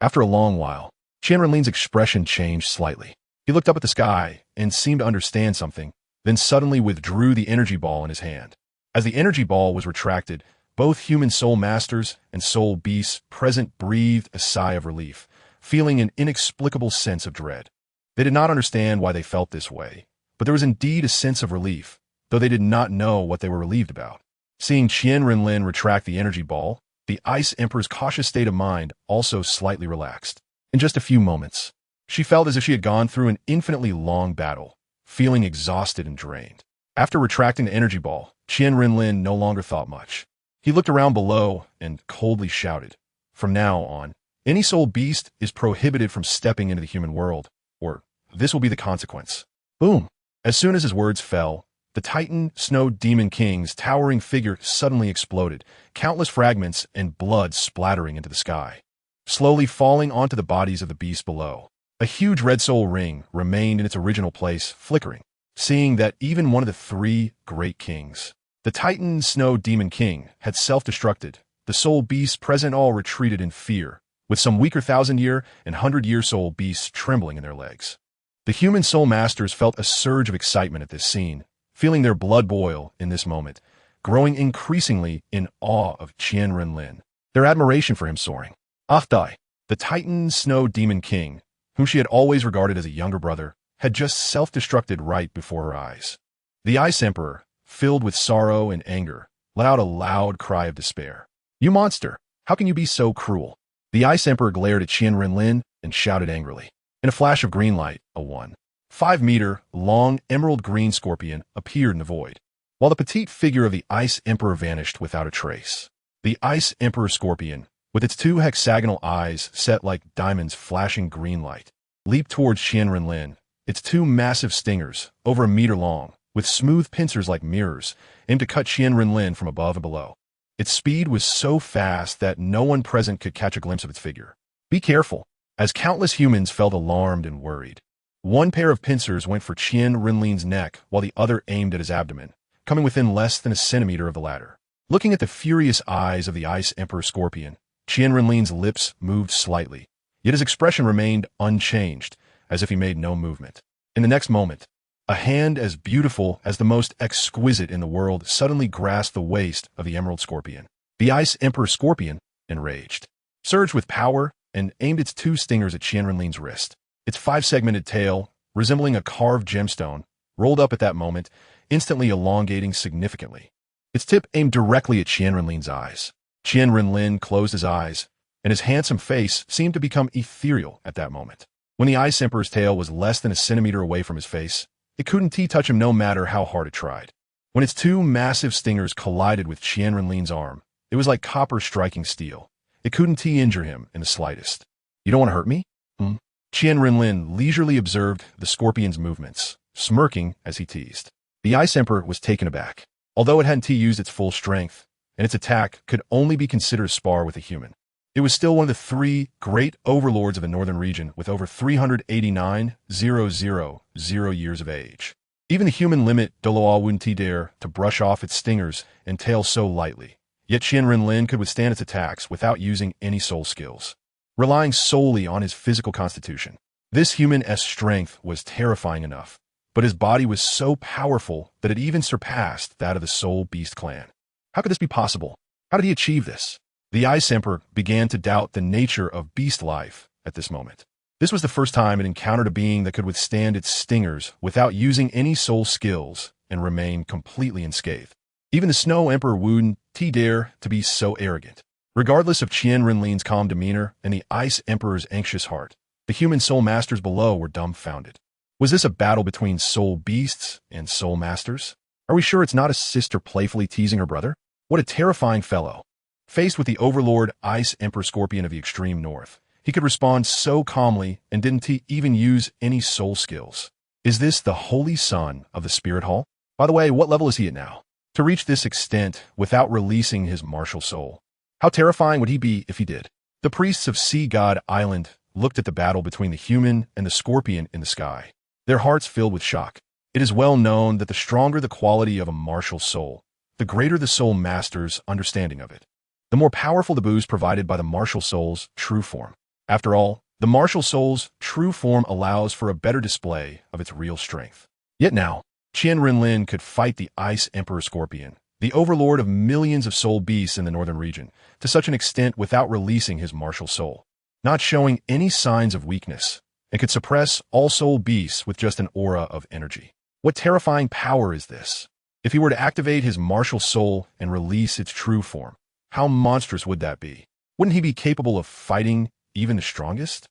After a long while, Qian Renlin's expression changed slightly. He looked up at the sky and seemed to understand something, then suddenly withdrew the energy ball in his hand. As the energy ball was retracted, both human soul masters and soul beasts present breathed a sigh of relief, feeling an inexplicable sense of dread. They did not understand why they felt this way, but there was indeed a sense of relief, though they did not know what they were relieved about. Seeing Qian Renlin retract the energy ball, the Ice Emperor's cautious state of mind also slightly relaxed. In just a few moments, she felt as if she had gone through an infinitely long battle, feeling exhausted and drained. After retracting the energy ball, Qian Renlin no longer thought much. He looked around below and coldly shouted, "From now on, any soul beast is prohibited from stepping into the human world, or this will be the consequence." Boom! As soon as his words fell, the Titan Snow Demon King's towering figure suddenly exploded, countless fragments and blood splattering into the sky, slowly falling onto the bodies of the beasts below. A huge red soul ring remained in its original place, flickering. seeing that even one of the three great kings, the Titan Snow Demon King, had self-destructed, the soul beasts present all retreated in fear, with some weaker thousand-year and hundred-year soul beasts trembling in their legs. The human soul masters felt a surge of excitement at this scene, feeling their blood boil in this moment, growing increasingly in awe of Qian Renlin, their admiration for him soaring. Afdai, the Titan Snow Demon King, whom she had always regarded as a younger brother, had just self-destructed right before her eyes. The Ice Emperor, filled with sorrow and anger, let out a loud cry of despair. "You monster! How can you be so cruel?" The Ice Emperor glared at Qian Renlin and shouted angrily. In a flash of green light, a 1.5-meter long emerald green scorpion appeared in the void, while the petite figure of the Ice Emperor vanished without a trace. The Ice Emperor scorpion, with its two hexagonal eyes set like diamonds flashing green light, leaped towards Qian Renlin, its two massive stingers, over a meter long, with smooth pincers like mirrors, aimed to cut Qian Renlin from above and below. Its speed was so fast that no one present could catch a glimpse of its figure. "Be careful," as countless humans felt alarmed and worried. One pair of pincers went for Qian Renlin's neck while the other aimed at his abdomen, coming within less than a centimeter of the latter. Looking at the furious eyes of the Ice Emperor scorpion, Qian Renlin's lips moved slightly, yet his expression remained unchanged, as if he made no movement. In the next moment, a hand as beautiful as the most exquisite in the world suddenly grasped the waist of the Emerald Scorpion. The Ice Emperor Scorpion, enraged, surged with power and aimed its two stingers at Qian Renlin's wrist. Its five-segmented tail, resembling a carved gemstone, rolled up at that moment, instantly elongating significantly. Its tip aimed directly at Qian Renlin's eyes. Qian Renlin closed his eyes, and his handsome face seemed to become ethereal at that moment. When the Ice Emperor's tail was less than a centimeter away from his face, it couldn't touch him no matter how hard it tried. When its two massive stingers collided with Qian Renlin's arm, it was like copper striking steel. It couldn't injure him in the slightest. "You don't want to hurt me?" Qian Renlin leisurely observed the scorpion's movements, smirking as he teased. The Ice Emperor was taken aback. Although it hadn't used its full strength, and its attack could only be considered spar with a human, it was still one of the three great overlords of the northern region with over 389,000 years of age. Even the human limit Douluo wouldn't dare to brush off its stingers and tail so lightly. Yet Qian Renlin could withstand its attacks without using any soul skills, relying solely on his physical constitution. This human's strength was terrifying enough, but his body was so powerful that it even surpassed that of the Soul Beast clan. How could this be possible? How did he achieve this? The Ice Emperor began to doubt the nature of beast life at this moment. This was the first time it encountered a being that could withstand its stingers without using any soul skills and remain completely unscathed. Even the Snow Emperor wouldn't dare to be so arrogant. Regardless of Qian Renlin's calm demeanor and the Ice Emperor's anxious heart, the human soul masters below were dumbfounded. Was this a battle between soul beasts and soul masters? Are we sure it's not a sister playfully teasing her brother? What a terrifying fellow. Faced with the overlord Ice Emperor Scorpion of the extreme north, he could respond so calmly and didn't even use any soul skills. Is this the Holy Son of the Spirit Hall? By the way, what level is he at now? To reach this extent without releasing his martial soul. How terrifying would he be if he did? The priests of Sea God Island looked at the battle between the human and the scorpion in the sky, their hearts filled with shock. It is well known that the stronger the quality of a martial soul, the greater the soul master's understanding of it, the more powerful the boost provided by the martial soul's true form. After all, the martial soul's true form allows for a better display of its real strength. Yet now, Qian Renlin could fight the Ice Emperor Scorpion, the overlord of millions of soul beasts in the northern region, to such an extent without releasing his martial soul, not showing any signs of weakness, and could suppress all soul beasts with just an aura of energy. What terrifying power is this? If he were to activate his martial soul and release its true form, how monstrous would that be? Wouldn't he be capable of fighting even the strongest?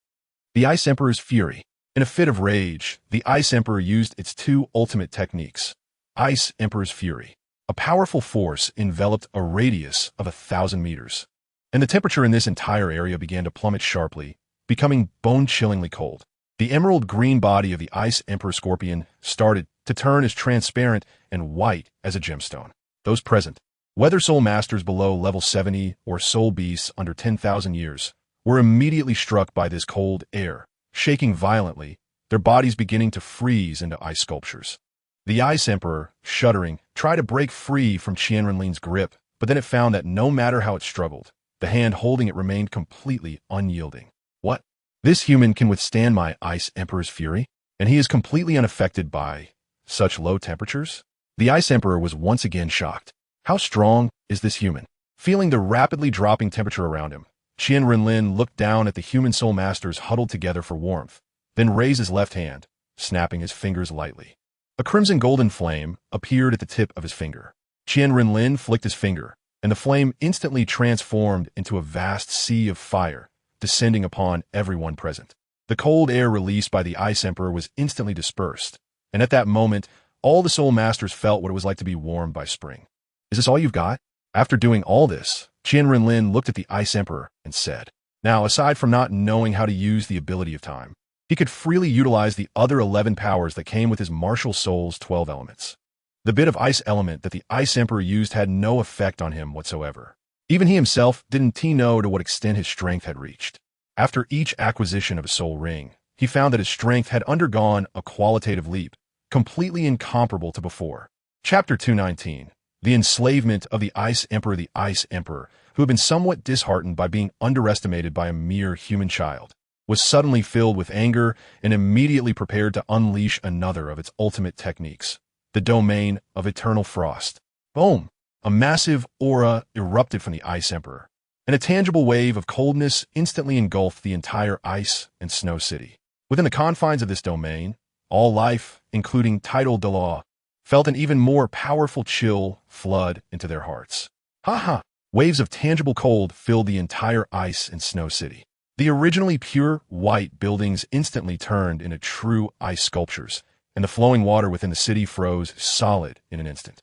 The Ice Emperor's fury. In a fit of rage, the Ice Emperor used its two ultimate techniques. Ice Emperor's Fury. A powerful force enveloped a radius of 1,000 meters, and the temperature in this entire area began to plummet sharply, becoming bone-chillingly cold. The emerald green body of the Ice Emperor Scorpion started to turn as transparent and white as a gemstone. Those present, whether soul masters below level 70 or soul beasts under 10,000 years, were immediately struck by this cold air, shaking violently, their bodies beginning to freeze into ice sculptures. The Ice Emperor, shuddering, tried to break free from Qian Renlin's grip, but then it found that no matter how it struggled, the hand holding it remained completely unyielding. What? This human can withstand my Ice Emperor's fury? And he is completely unaffected by such low temperatures? The Ice Emperor was once again shocked. How strong is this human? Feeling the rapidly dropping temperature around him, Qian Renlin looked down at the human soul masters huddled together for warmth, then raised his left hand, snapping his fingers lightly. A crimson golden flame appeared at the tip of his finger. Qian Renlin flicked his finger, and the flame instantly transformed into a vast sea of fire, descending upon everyone present. The cold air released by the Ice Emperor was instantly dispersed, and at that moment, all the soul masters felt what it was like to be warmed by spring. Is this all you've got? After doing all this, Qian Renlin looked at the Ice Emperor and said, now, aside from not knowing how to use the ability of time, he could freely utilize the other 11 powers that came with his martial soul's 12 elements. The bit of ice element that the Ice Emperor used had no effect on him whatsoever. Even he himself didn't know to what extent his strength had reached. After each acquisition of a soul ring, he found that his strength had undergone a qualitative leap, completely incomparable to before. Chapter 219. The enslavement of the Ice Emperor. The Ice Emperor, who had been somewhat disheartened by being underestimated by a mere human child, was suddenly filled with anger and immediately prepared to unleash another of its ultimate techniques, the domain of eternal frost. Boom! A massive aura erupted from the Ice Emperor, and a tangible wave of coldness instantly engulfed the entire ice and snow city. Within the confines of this domain, all life, including tidal Douluo, felt an even more powerful chill flood into their hearts. Ha! Waves of tangible cold filled the entire ice and snow city. The originally pure white buildings instantly turned into true ice sculptures, and the flowing water within the city froze solid in an instant.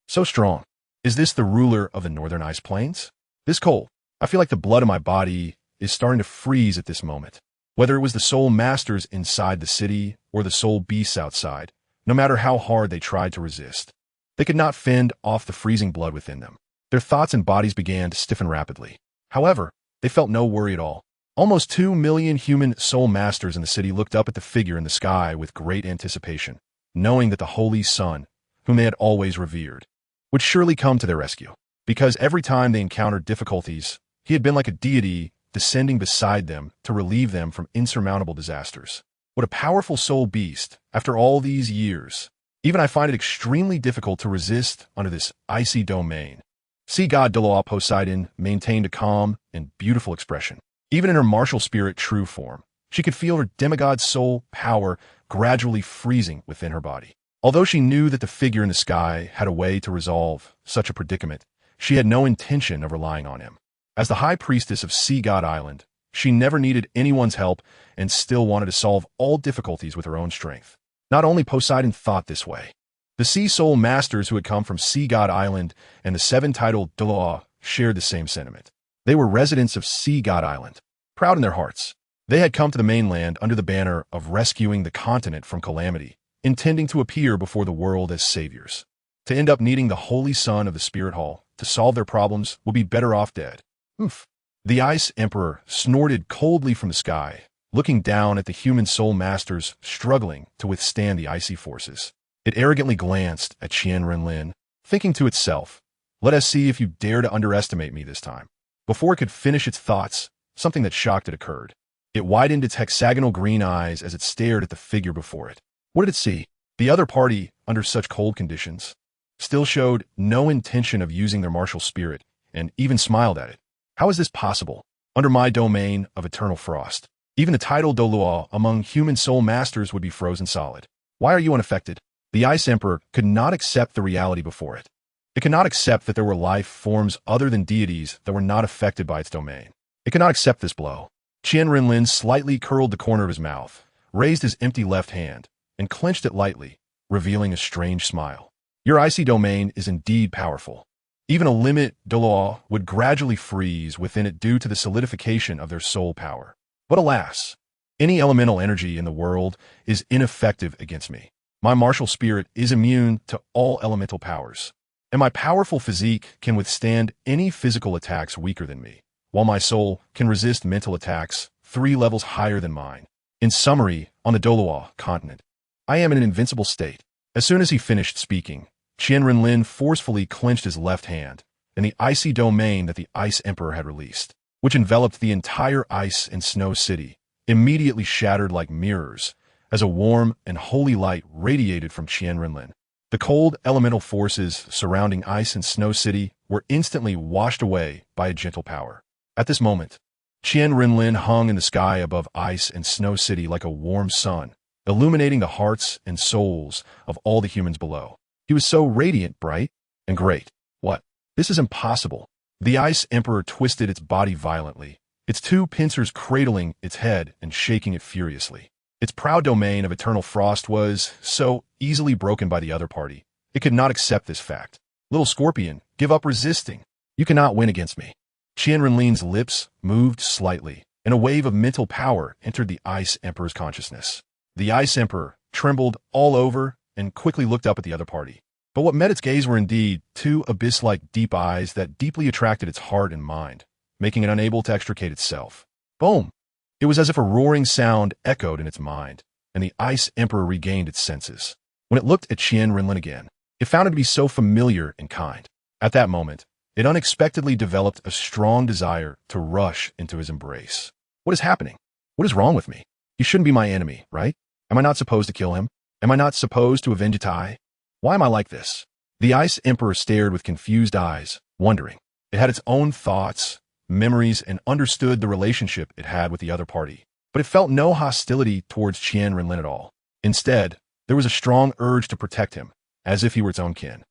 So strong. Is this the ruler of the northern ice plains? This cold. I feel like the blood in my body is starting to freeze at this moment. Whether it was the soul masters inside the city or the soul beasts outside, no matter how hard they tried to resist, they could not fend off the freezing blood within them. Their thoughts and bodies began to stiffen rapidly. However, they felt no worry at all. Almost 2 million human soul masters in the city looked up at the figure in the sky with great anticipation, knowing that the Holy Son, whom they had always revered, would surely come to their rescue. Because every time they encountered difficulties, he had been like a deity descending beside them to relieve them from insurmountable disasters. What a powerful soul beast, after all these years. Even I find it extremely difficult to resist under this icy domain. Sea god Douluo Poseidon maintained a calm and beautiful expression. Even in her martial spirit true form, she could feel her demigod soul power gradually freezing within her body. Although she knew that the figure in the sky had a way to resolve such a predicament, she had no intention of relying on him. As the high priestess of Sea God Island, she never needed anyone's help and still wanted to solve all difficulties with her own strength. Not only Poseidon thought this way. The Sea Soul Masters who had come from Sea God Island and the 7 titled Douluo shared the same sentiment. They were residents of Sea God Island, proud in their hearts. They had come to the mainland under the banner of rescuing the continent from calamity, intending to appear before the world as saviors. To end up needing the Holy Son of the Spirit Hall to solve their problems would be better off dead. Oof. The Ice Emperor snorted coldly from the sky, looking down at the human soul masters struggling to withstand the icy forces. It arrogantly glanced at Qian Renlin, thinking to itself, let us see if you dare to underestimate me this time. Before it could finish its thoughts, something that shocked it occurred. It widened its hexagonal green eyes as it stared at the figure before it. What did it see? The other party, under such cold conditions, still showed no intention of using their martial spirit and even smiled at it. How is this possible? Under my domain of eternal frost, even the title Douluo among human soul masters would be frozen solid. Why are you unaffected? The Ice Emperor could not accept the reality before it. It could not accept that there were life forms other than deities that were not affected by its domain. It could not accept this blow. Qian Renlin slightly curled the corner of his mouth, raised his empty left hand, and clenched it lightly, revealing a strange smile. Your icy domain is indeed powerful. Even a limit Douluo would gradually freeze within it due to the solidification of their soul power. But alas, any elemental energy in the world is ineffective against me. My martial spirit is immune to all elemental powers, and my powerful physique can withstand any physical attacks weaker than me, while my soul can resist mental attacks 3 levels higher than mine. In summary, on the Douluo continent, I am in an invincible state. As soon as he finished speaking, Qian Renlin forcefully clenched his left hand, and the icy domain that the Ice Emperor had released, which enveloped the entire ice and snow city, immediately shattered like mirrors, as a warm and holy light radiated from Qian Renlin. The cold elemental forces surrounding ice and snow city were instantly washed away by a gentle power. At this moment, Qian Renlin hung in the sky above ice and snow city like a warm sun, illuminating the hearts and souls of all the humans below. He was so radiant, bright, and great. What? This is impossible. The Ice Emperor twisted its body violently, its two pincers cradling its head and shaking it furiously. Its proud domain of eternal frost was so easily broken by the other party. It could not accept this fact. Little scorpion, give up resisting. You cannot win against me. Qian Renlin's lips moved slightly, and a wave of mental power entered the Ice Emperor's consciousness. The Ice Emperor trembled all over and quickly looked up at the other party. But what met its gaze were indeed two abyss-like deep eyes that deeply attracted its heart and mind, making it unable to extricate itself. Boom! It was as if a roaring sound echoed in its mind, and the Ice Emperor regained its senses. When it looked at Qian Renlin again, it found it to be so familiar and kind. At that moment, it unexpectedly developed a strong desire to rush into his embrace. What is happening? What is wrong with me? He shouldn't be my enemy, right? Am I not supposed to kill him? Am I not supposed to avenge Tai? Why am I like this? The Ice Emperor stared with confused eyes, wondering. It had its own thoughts, memories, and understood the relationship it had with the other party. But it felt no hostility towards Qian Renlin at all. Instead, there was a strong urge to protect him, as if he were its own kin.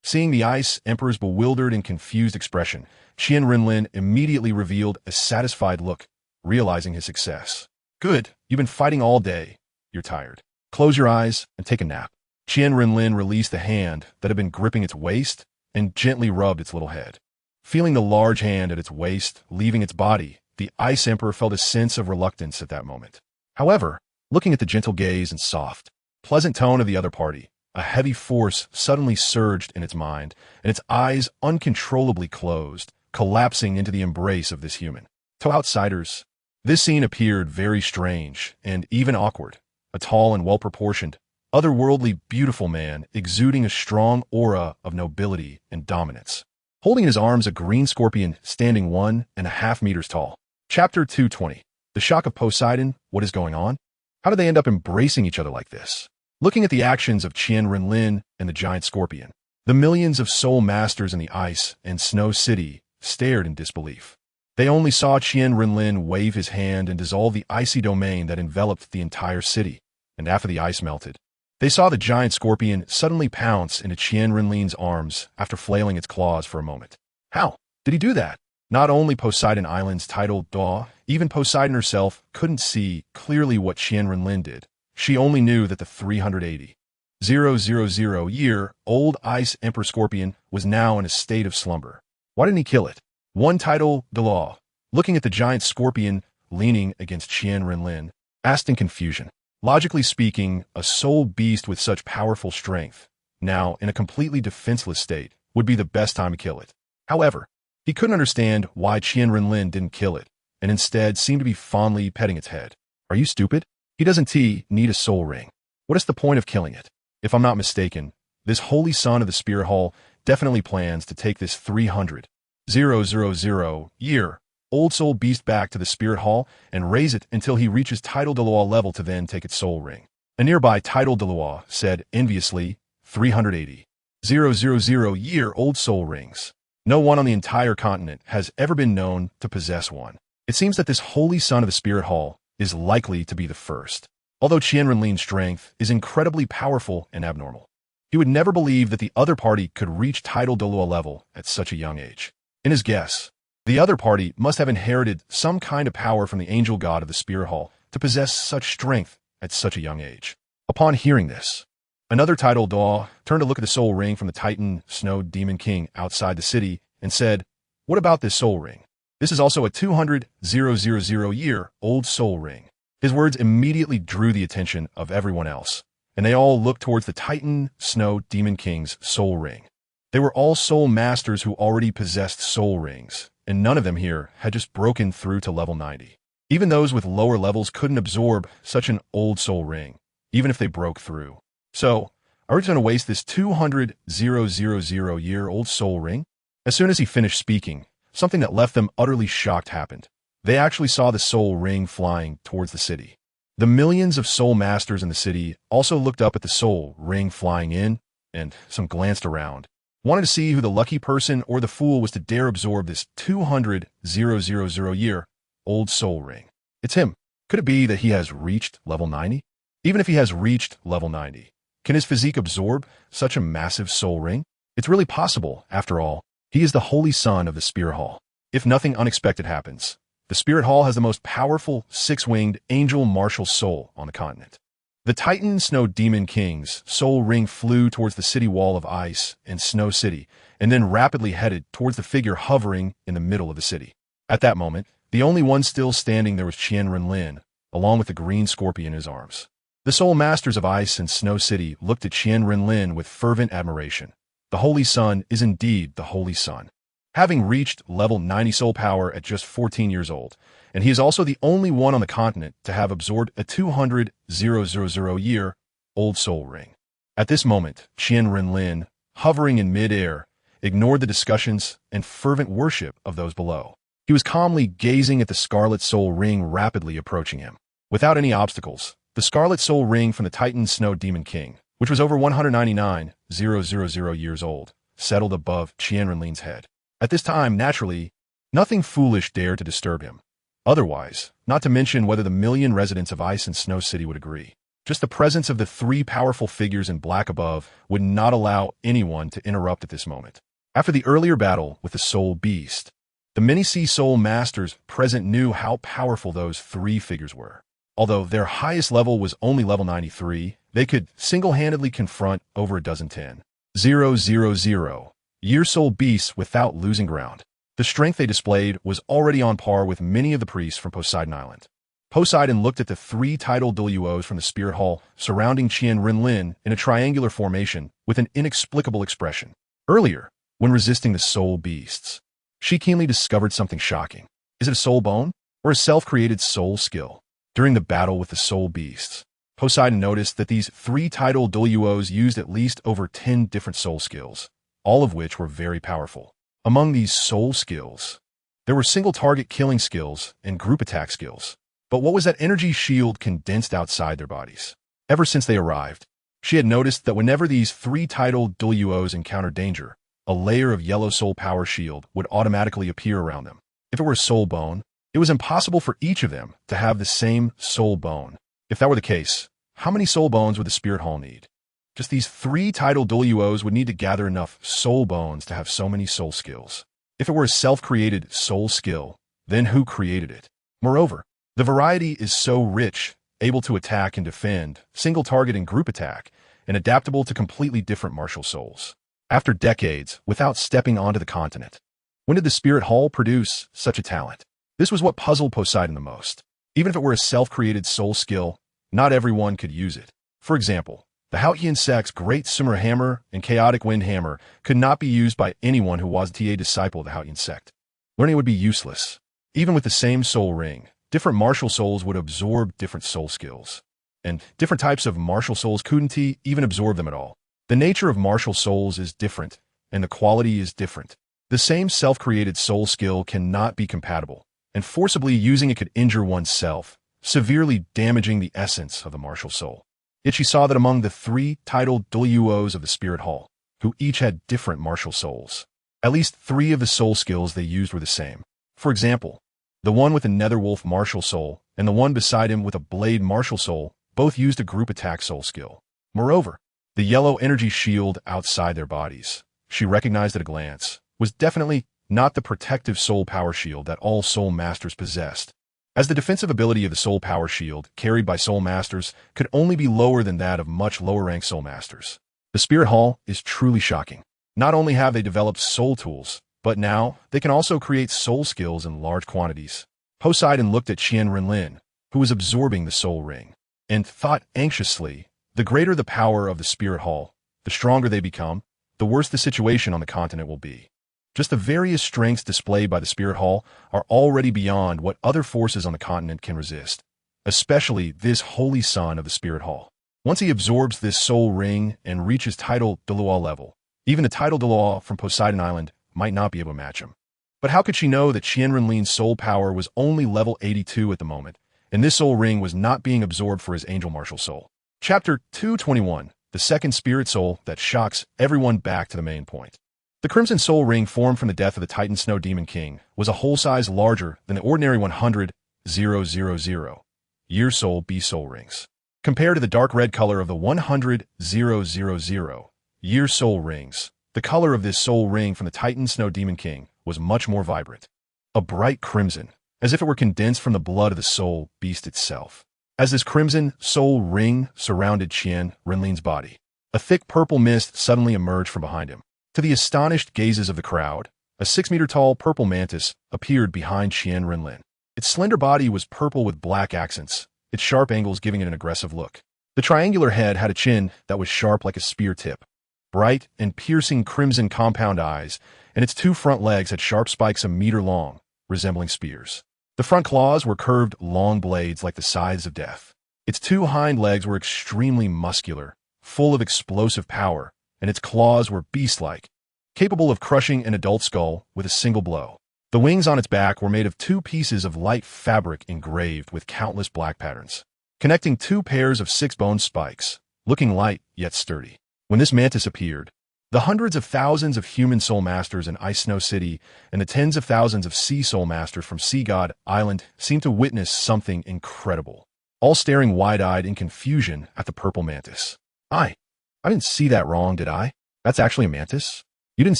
Seeing the Ice Emperor's bewildered and confused expression, Qian Renlin immediately revealed a satisfied look, realizing his success. Good, you've been fighting all day. You're tired. Close your eyes and take a nap. Qian Renlin released the hand that had been gripping its waist and gently rubbed its little head. Feeling the large hand at its waist leaving its body, the Ice Emperor felt a sense of reluctance at that moment. However, looking at the gentle gaze and soft, pleasant tone of the other party, a heavy force suddenly surged in its mind, and its eyes uncontrollably closed, collapsing into the embrace of this human. To outsiders, this scene appeared very strange and even awkward. A tall and well-proportioned, otherworldly beautiful man exuding a strong aura of nobility and dominance, holding in his arms a green scorpion standing 1.5 meters tall. Chapter 220. The shock of Poseidon. What is going on? How did they end up embracing each other like this? Looking at the actions of Qian Renlin and the giant scorpion, the millions of soul masters in the ice and snow city stared in disbelief. They only saw Qian Renlin wave his hand and dissolve the icy domain that enveloped the entire city, and after the ice melted, they saw the giant scorpion suddenly pounce into Qian Renlin's arms after flailing its claws for a moment. How did he do that? Not only Poseidon Island's tidal Dalu, even Poseidon herself couldn't see clearly what Qian Renlin did. She only knew that the 380,000-year-old Ice Emperor Scorpion was now in a state of slumber. Why didn't he kill it? One tidal Dalu, looking at the giant scorpion leaning against Qian Renlin, asked in confusion. Logically speaking, a soul beast with such powerful strength, now in a completely defenseless state, would be the best time to kill it. However, he couldn't understand why Qian Renlin didn't kill it, and instead seemed to be fondly petting its head. Are you stupid? He doesn't need a soul ring. What is the point of killing it? If I'm not mistaken, this holy son of the Spirit Hall definitely plans to take this 300,000-year-old soul beast back to the Spirit Hall and raise it until he reaches tidal Dalu level to then take its soul ring. A nearby tidal Dalu said enviously, 380,000-year-old soul rings. No one on the entire continent has ever been known to possess one. It seems that this holy son of the Spirit Hall is likely to be the first. Although Qian Renlin's strength is incredibly powerful and abnormal, he would never believe that the other party could reach tidal Dalu level at such a young age. In his guess, the other party must have inherited some kind of power from the angel god of the Spirit Hall to possess such strength at such a young age. Upon hearing this, another tidal Dalu turned to look at the soul ring from the Titan Snow Demon King outside the city and said, "What about this soul ring? This is also a 200,000-year-old soul ring." His words immediately drew the attention of everyone else, and they all looked towards the Titan Snow Demon King's soul ring. They were all soul masters who already possessed soul rings, and none of them here had just broken through to level 90. Even those with lower levels couldn't absorb such an old soul ring, even if they broke through. So, are we going to waste this 200,000-year-old soul ring? As soon as he finished speaking, something that left them utterly shocked happened. They actually saw the soul ring flying towards the city. The millions of soul masters in the city also looked up at the soul ring flying in, and some glanced around, wanted to see who the lucky person or the fool was to dare absorb this 200,000-year-old soul ring. It's him. Could it be that he has reached level 90? Even if he has reached level 90, can his physique absorb such a massive soul ring? It's really possible, after all. He is the Holy Son of the Spirit Hall. If nothing unexpected happens, the Spirit Hall has the most powerful six-winged angel martial soul on the continent. The Titan Snow Demon King's soul ring flew towards the city wall of ice in Snow City and then rapidly headed towards the figure hovering in the middle of the city. At that moment, the only one still standing there was Qian Renlin, along with the green scorpion in his arms. The soul masters of ice in Snow City looked at Qian Renlin with fervent admiration. The Holy Son is indeed the Holy Son, having reached level 90 soul power at just 14 years old, and he is also the only one on the continent to have absorbed a 200,000-year-old soul ring. At this moment, Qian Renlin, hovering in mid-air, ignored the discussions and fervent worship of those below. He was calmly gazing at the scarlet soul ring rapidly approaching him. Without any obstacles, the scarlet soul ring from the Titan Snow Demon King, which was over 199,000 years old, settled above Qian Renlin's head. At this time, naturally, nothing foolish dared to disturb him. Otherwise, not to mention whether the million residents of Ice and Snow City would agree. Just the presence of the three powerful figures in black above would not allow anyone to interrupt at this moment. After the earlier battle with the Soul Beast, the many-sea soul masters present knew how powerful those three figures were. Although their highest level was only level 93, they could single-handedly confront over a dozen 10,000-year soul beasts without losing ground. The strength they displayed was already on par with many of the priests from Poseidon Island. Poseidon looked at the three tidal Douluos from the Spirit Hall surrounding Qian Renlin in a triangular formation with an inexplicable expression. Earlier, when resisting the soul beasts, she keenly discovered something shocking. Is it a soul bone or a self-created soul skill? During the battle with the soul beasts, Poseidon noticed that these three tidal Douluos used at least over 10 different soul skills, all of which were very powerful. Among these soul skills, there were single-target killing skills and group attack skills. But what was that energy shield condensed outside their bodies? Ever since they arrived, she had noticed that whenever these three tidal Douluos encountered danger, a layer of yellow soul power shield would automatically appear around them. If it were a soul bone, it was impossible for each of them to have the same soul bone. If that were the case, how many soul bones would the Spirit Hall need? Just these three tidal Douluos would need to gather enough soul bones to have so many soul skills. If it were a self-created soul skill, then who created it? Moreover, the variety is so rich, able to attack and defend, single target and group attack, and adaptable to completely different martial souls. After decades without stepping onto the continent, when did the Spirit Hall produce such a talent? This was what puzzled Poseidon the most. Even if it were a self-created soul skill, not everyone could use it. For example, the Haotian sect's Great Summer Hammer and Chaotic Wind Hammer could not be used by anyone who wasn't a disciple of the Haotian sect. Learning would be useless. Even with the same soul ring, different martial souls would absorb different soul skills. And different types of martial souls couldn't even absorb them at all. The nature of martial souls is different, and the quality is different. The same self-created soul skill cannot be compatible, and forcibly using it could injure oneself, severely damaging the essence of the martial soul. Yet she saw that among the three tidal Douluos of the Spirit Hall, who each had different martial souls, at least three of the soul skills they used were the same. For example, the one with a Netherwolf martial soul and the one beside him with a Blade martial soul both used a group attack soul skill. Moreover, the yellow energy shield outside their bodies, she recognized at a glance, was definitely not the protective soul power shield that all soul masters possessed, as the defensive ability of the soul power shield carried by soul masters could only be lower than that of much lower-ranked soul masters. The Spirit Hall is truly shocking. Not only have they developed soul tools, but now they can also create soul skills in large quantities. Poseidon looked at Qian Renlin, who was absorbing the soul ring, and thought anxiously, the greater the power of the Spirit Hall, the stronger they become, the worse the situation on the continent will be. Just the various strengths displayed by the Spirit Hall are already beyond what other forces on the continent can resist, especially this Holy Son of the Spirit Hall. Once he absorbs this soul ring and reaches title Douluo level, even the title Douluo from Poseidon Island might not be able to match him. But how could she know that Qian Renlin's soul power was only level 82 at the moment, and this soul ring was not being absorbed for his angel martial soul? Chapter 221, the second spirit soul that shocks everyone. Back to the main point. The Crimson Soul Ring formed from the death of the Titan Snow Demon King was a whole size larger than the ordinary 100,000-year soul B soul rings. Compared to the dark red color of the 100,000-year soul rings, the color of this soul ring from the Titan Snow Demon King was much more vibrant. A bright crimson, as if it were condensed from the blood of the soul beast itself. As this crimson soul ring surrounded Qian Renlin's body, a thick purple mist suddenly emerged from behind him. To the astonished gazes of the crowd, a 6-meter-tall purple mantis appeared behind Qian Renlin. Its slender body was purple with black accents, its sharp angles giving it an aggressive look. The triangular head had a chin that was sharp like a spear tip, bright and piercing crimson compound eyes, and its 2 front legs had sharp spikes a meter long, resembling spears. The front claws were curved long blades like the scythes of death. Its 2 hind legs were extremely muscular, full of explosive power, and its claws were beast-like, capable of crushing an adult skull with a single blow. The wings on its back were made of 2 pieces of light fabric engraved with countless black patterns, connecting 2 pairs of 6-bone spikes, looking light yet sturdy. When this mantis appeared, the hundreds of thousands of human soul masters in Ice Snow City and the tens of thousands of sea soul masters from Sea God Island seemed to witness something incredible, all staring wide-eyed in confusion at the purple mantis. I didn't see that wrong, did I? That's actually a mantis? You didn't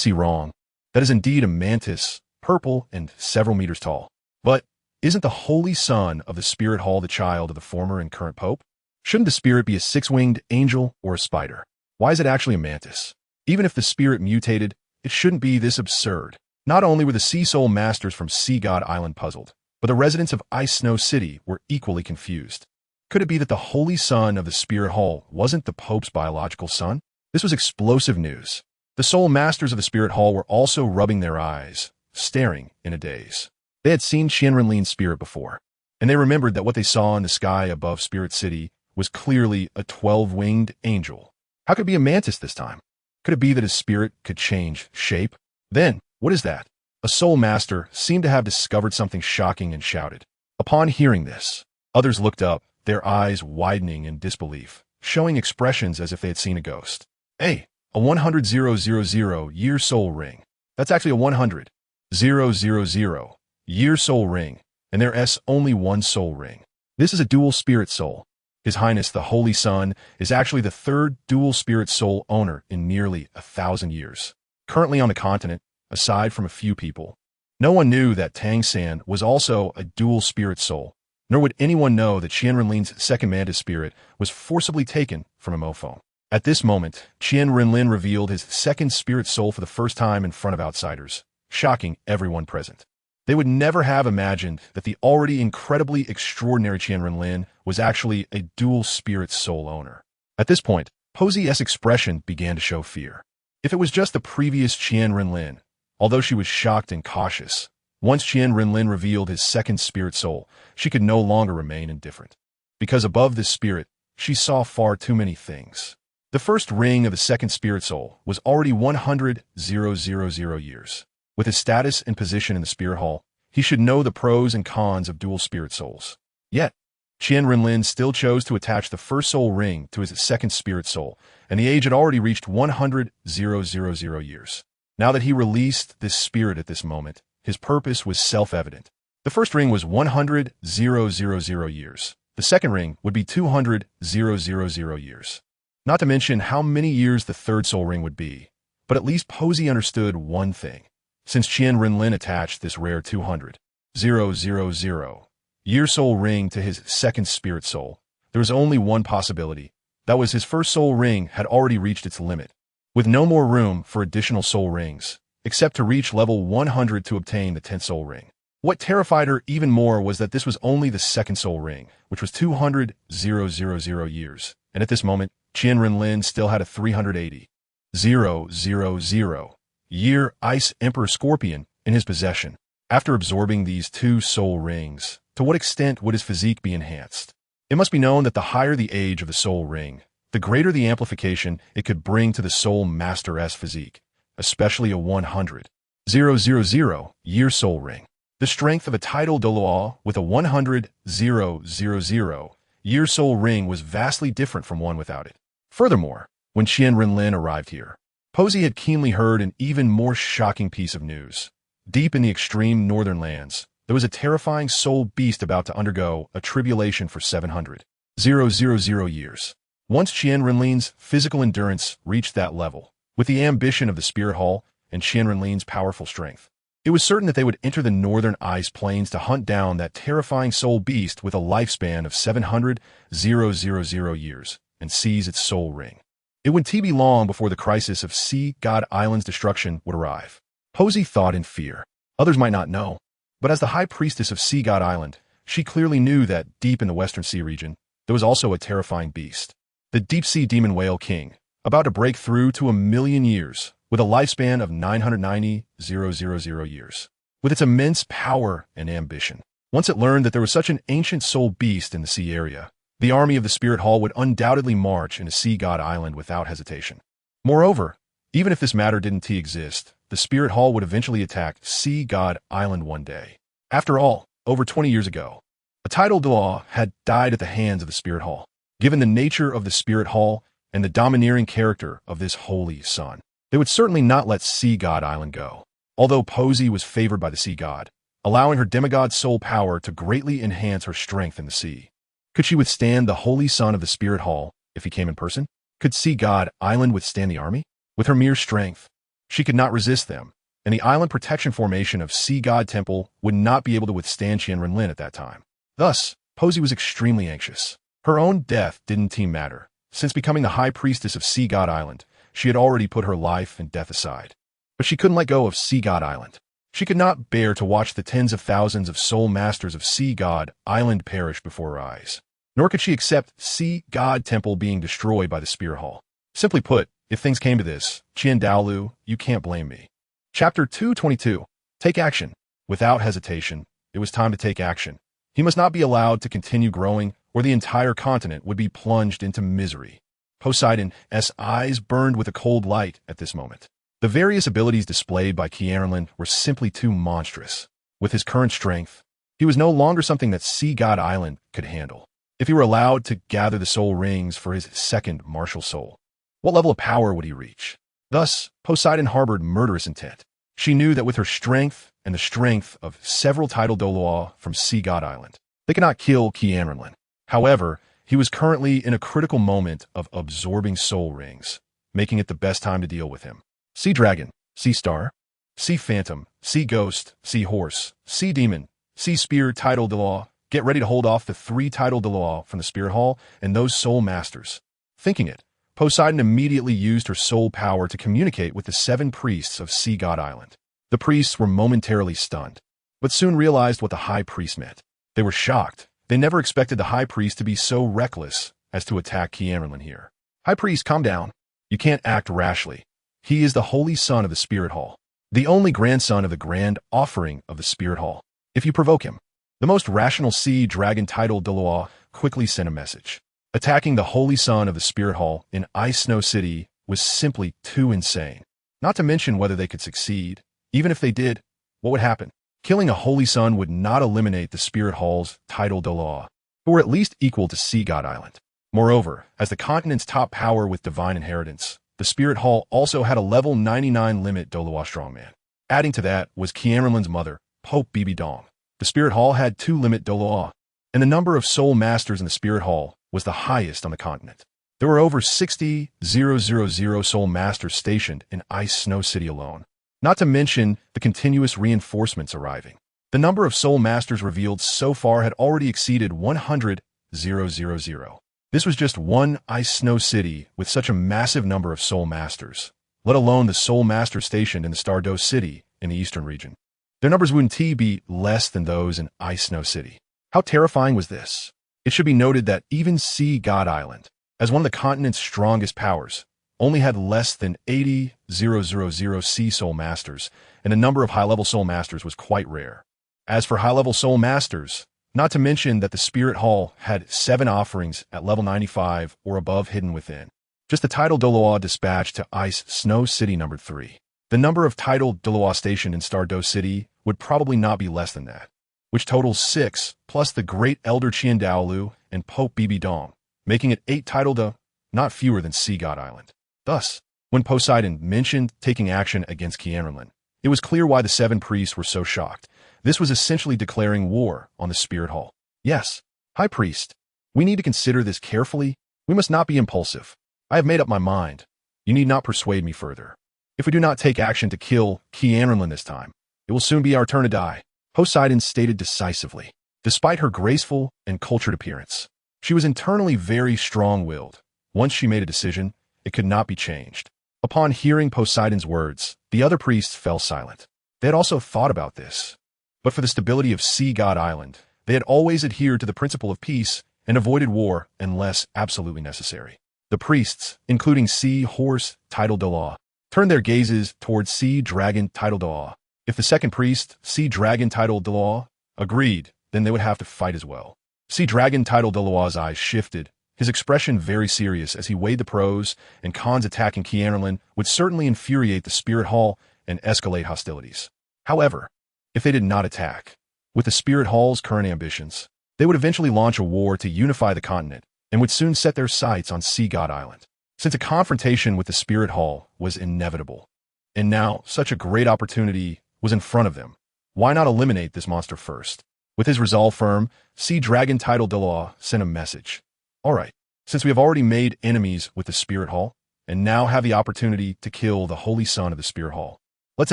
see wrong. That is indeed a mantis, purple and several meters tall. But isn't the holy son of the spirit hall the child of the former and current pope? Shouldn't the spirit be a 6-winged angel or a spider? Why is it actually a mantis? Even if the spirit mutated, it shouldn't be this absurd. Not only were the sea soul masters from Sea God Island puzzled, but the residents of Ice Snow City were equally confused. Could it be that the holy son of the spirit hall wasn't the pope's biological son? This was explosive news. The soul masters of the spirit hall were also rubbing their eyes, staring in a daze. They had seen Qian Renlin's spirit before, and they remembered that what they saw in the sky above Spirit City was clearly a 12-winged angel. How could it be a mantis this time? Could it be that his spirit could change shape? Then, what is that? A soul master seemed to have discovered something shocking and shouted. Upon hearing this, others looked up, their eyes widening in disbelief, showing expressions as if they had seen a ghost. Hey, a 100,000-year soul ring. That's actually a 100,000-year soul ring, and there's only one soul ring. This is a dual spirit soul. His Highness the Holy Son is actually the 3rd dual spirit soul owner in nearly 1,000 years. Currently on the continent, aside from a few people, no one knew that Tang San was also a dual spirit soul, nor would anyone know that Qian Renlin's second mantis spirit was forcibly taken from a mofo. At this moment, Qian Renlin revealed his second spirit soul for the first time in front of outsiders, shocking everyone present. They would never have imagined that the already incredibly extraordinary Qian Renlin was actually a dual spirit soul owner. At this point, Posey's expression began to show fear. If it was just the previous Qian Renlin, although she was shocked and cautious, once Qian Renlin revealed his second spirit soul, she could no longer remain indifferent. Because above this spirit, she saw far too many things. The first ring of the second spirit soul was already 100,000 years. With his status and position in the spirit hall, he should know the pros and cons of dual spirit souls. Yet, Qian Renlin still chose to attach the first soul ring to his second spirit soul, and the age had already reached 100,000 years. Now that he released this spirit at this moment, his purpose was self-evident. The first ring was 100,000 years. The second ring would be 200,000 years. Not to mention how many years the third soul ring would be. But at least Posey understood one thing. Since Qian Renlin attached this rare 200,000-year soul ring to his second spirit soul, there was only one possibility. That was his first soul ring had already reached its limit, with no more room for additional soul rings, except to reach level 100 to obtain the 10th soul ring. What terrified her even more was that this was only the second soul ring, which was 200,000 years, and at this moment, Qian Renlin still had a 380,000 year Ice Emperor Scorpion in his possession. After absorbing these 2 soul rings, to what extent would his physique be enhanced? It must be known that the higher the age of the soul ring, the greater the amplification it could bring to the Soul Master's physique, especially a 100,000-year soul ring. The strength of a tidal Douluo with a 100,000-year soul ring was vastly different from one without it. Furthermore, when Qian Renlin arrived here, Posey had keenly heard an even more shocking piece of news. Deep in the extreme northern lands, there was a terrifying soul beast about to undergo a tribulation for 700,000 years. Once Qian Renlin's physical endurance reached that level, with the ambition of the Spirit Hall and Qian Renlin's powerful strength, it was certain that they would enter the northern ice plains to hunt down that terrifying soul beast with a lifespan of 700,000 years and seize its soul ring. It wouldn't be long before the crisis of Sea God Island's destruction would arrive. Posey thought in fear. Others might not know, but as the High Priestess of Sea God Island, she clearly knew that deep in the Western Sea region, there was also a terrifying beast. The deep-sea demon whale king, about to break through to 1,000,000 years, with a lifespan of 990,000 years. With its immense power and ambition. Once it learned that there was such an ancient soul beast in the sea area, the army of the Spirit Hall would undoubtedly march into Sea God Island without hesitation. Moreover, even if this matter didn't exist, the Spirit Hall would eventually attack Sea God Island one day. After all, over 20 years ago, a tidal Douluo had died at the hands of the Spirit Hall. Given the nature of the Spirit Hall and the domineering character of this holy son, they would certainly not let Sea God Island go. Although Posey was favored by the sea god, allowing her demigod soul power to greatly enhance her strength in the sea. Could she withstand the holy son of the Spirit Hall if he came in person? Could Sea God Island withstand the army? With her mere strength, she could not resist them, and the island protection formation of Sea God Temple would not be able to withstand Qian Renlin at that time. Thus, Posey was extremely anxious. Her own death didn't matter. Since becoming the High Priestess of Sea God Island, she had already put her life and death aside. But she couldn't let go of Sea God Island. She could not bear to watch the tens of thousands of soul masters of Sea God Island perish before her eyes. Nor could she accept Sea God Temple being destroyed by the Spirit Hall. Simply put, if things came to this, Qian Dalu, you can't blame me. Chapter 222. Take action. Without hesitation, it was time to take action. He must not be allowed to continue growing, or the entire continent would be plunged into misery. Poseidon's eyes burned with a cold light at this moment. The various abilities displayed by QianRenlin were simply too monstrous. With his current strength, he was no longer something that Sea God Island could handle. If he were allowed to gather the soul rings for his second martial soul, what level of power would he reach? Thus, Poseidon harbored murderous intent. She knew that with her strength and the strength of several tidal Douluo from Sea God Island, they could not kill QianRenlin. However, he was currently in a critical moment of absorbing soul rings, making it the best time to deal with him. Sea Dragon, Sea Star, Sea Phantom, Sea Ghost, Sea Horse, Sea Demon, Sea Spear, Tidal Douluo. Get ready to hold off the 3 Tidal Douluo from the Spirit Hall and those soul masters. Thinking it, Poseidon immediately used her soul power to communicate with the 7 priests of Sea God Island. The priests were momentarily stunned, but soon realized what the High Priest meant. They were shocked. They never expected the High Priest to be so reckless as to attack QianRenlin here. High Priest, calm down. You can't act rashly. He is the holy son of the Spirit Hall, the only grandson of the grand offering of the Spirit Hall. If you provoke him, the most rational sea dragon tidal Douluo quickly sent a message. Attacking the holy son of the Spirit Hall in Ice Snow City was simply too insane. Not to mention whether they could succeed. Even if they did, what would happen? Killing a holy son would not eliminate the Spirit Hall's tidal Douluo, who were at least equal to Sea God Island. Moreover, as the continent's top power with divine inheritance, the Spirit Hall also had a level 99 limit Douluo strongman. Adding to that was QianRenlin's mother, Pope Bibi Dong. The Spirit Hall had 2 limit Douluo, and the number of soul masters in the Spirit Hall was the highest on the continent. There were over 60,000 soul masters stationed in Ice Snow City alone. Not to mention the continuous reinforcements arriving. The number of soul masters revealed so far had already exceeded 100,000. This was just one Ice Snow City with such a massive number of soul masters, let alone the soul masters stationed in the Stardust City in the eastern region. Their numbers wouldn't be less than those in Ice Snow City. How terrifying was this? It should be noted that even Sea God Island, as one of the continent's strongest powers, only had less than 80,000 sea soul masters, and the number of high-level soul masters was quite rare. As for high-level soul masters, Not to mention that the Spirit Hall had 7 offerings at level 95 or above hidden within. Just the title Douluo dispatched to Ice Snow City number 3. The number of title Douluo stationed in Stardew City would probably not be less than that, which totals 6, plus the Great Elder Qian Dalu and Pope Bibi Dong, making it 8 titled, not fewer than Sea God Island. Thus, when Poseidon mentioned taking action against QianRenlin, it was clear why the 7 priests were so shocked. This was essentially declaring war on the Spirit Hall. Yes, High Priest, we need to consider this carefully. We must not be impulsive. I have made up my mind. You need not persuade me further. If we do not take action to kill QianRenlin this time, it will soon be our turn to die, Poseidon stated decisively. Despite her graceful and cultured appearance, she was internally very strong-willed. Once she made a decision, it could not be changed. Upon hearing Poseidon's words, the other priests fell silent. They had also thought about this. But for the stability of Sea God Island, they had always adhered to the principle of peace and avoided war unless absolutely necessary. The priests, including Sea Horse Tidal Douluo, turned their gazes towards Sea Dragon Tidal Douluo. If the second priest, Sea Dragon Tidal Douluo, agreed, then they would have to fight as well. Sea Dragon Tidal Douluo's eyes shifted, his expression very serious as he weighed the pros and cons. Attacking QianRenlin would certainly infuriate the Spirit Hall and escalate hostilities. However, if they did not attack, with the Spirit Hall's current ambitions, they would eventually launch a war to unify the continent and would soon set their sights on Sea God Island. Since a confrontation with the Spirit Hall was inevitable, and now such a great opportunity was in front of them, why not eliminate this monster first? With his resolve firm, Sea Dragon Tidal Douluo sent a message. Alright, since we have already made enemies with the Spirit Hall, and now have the opportunity to kill the Holy Son of the Spirit Hall, let's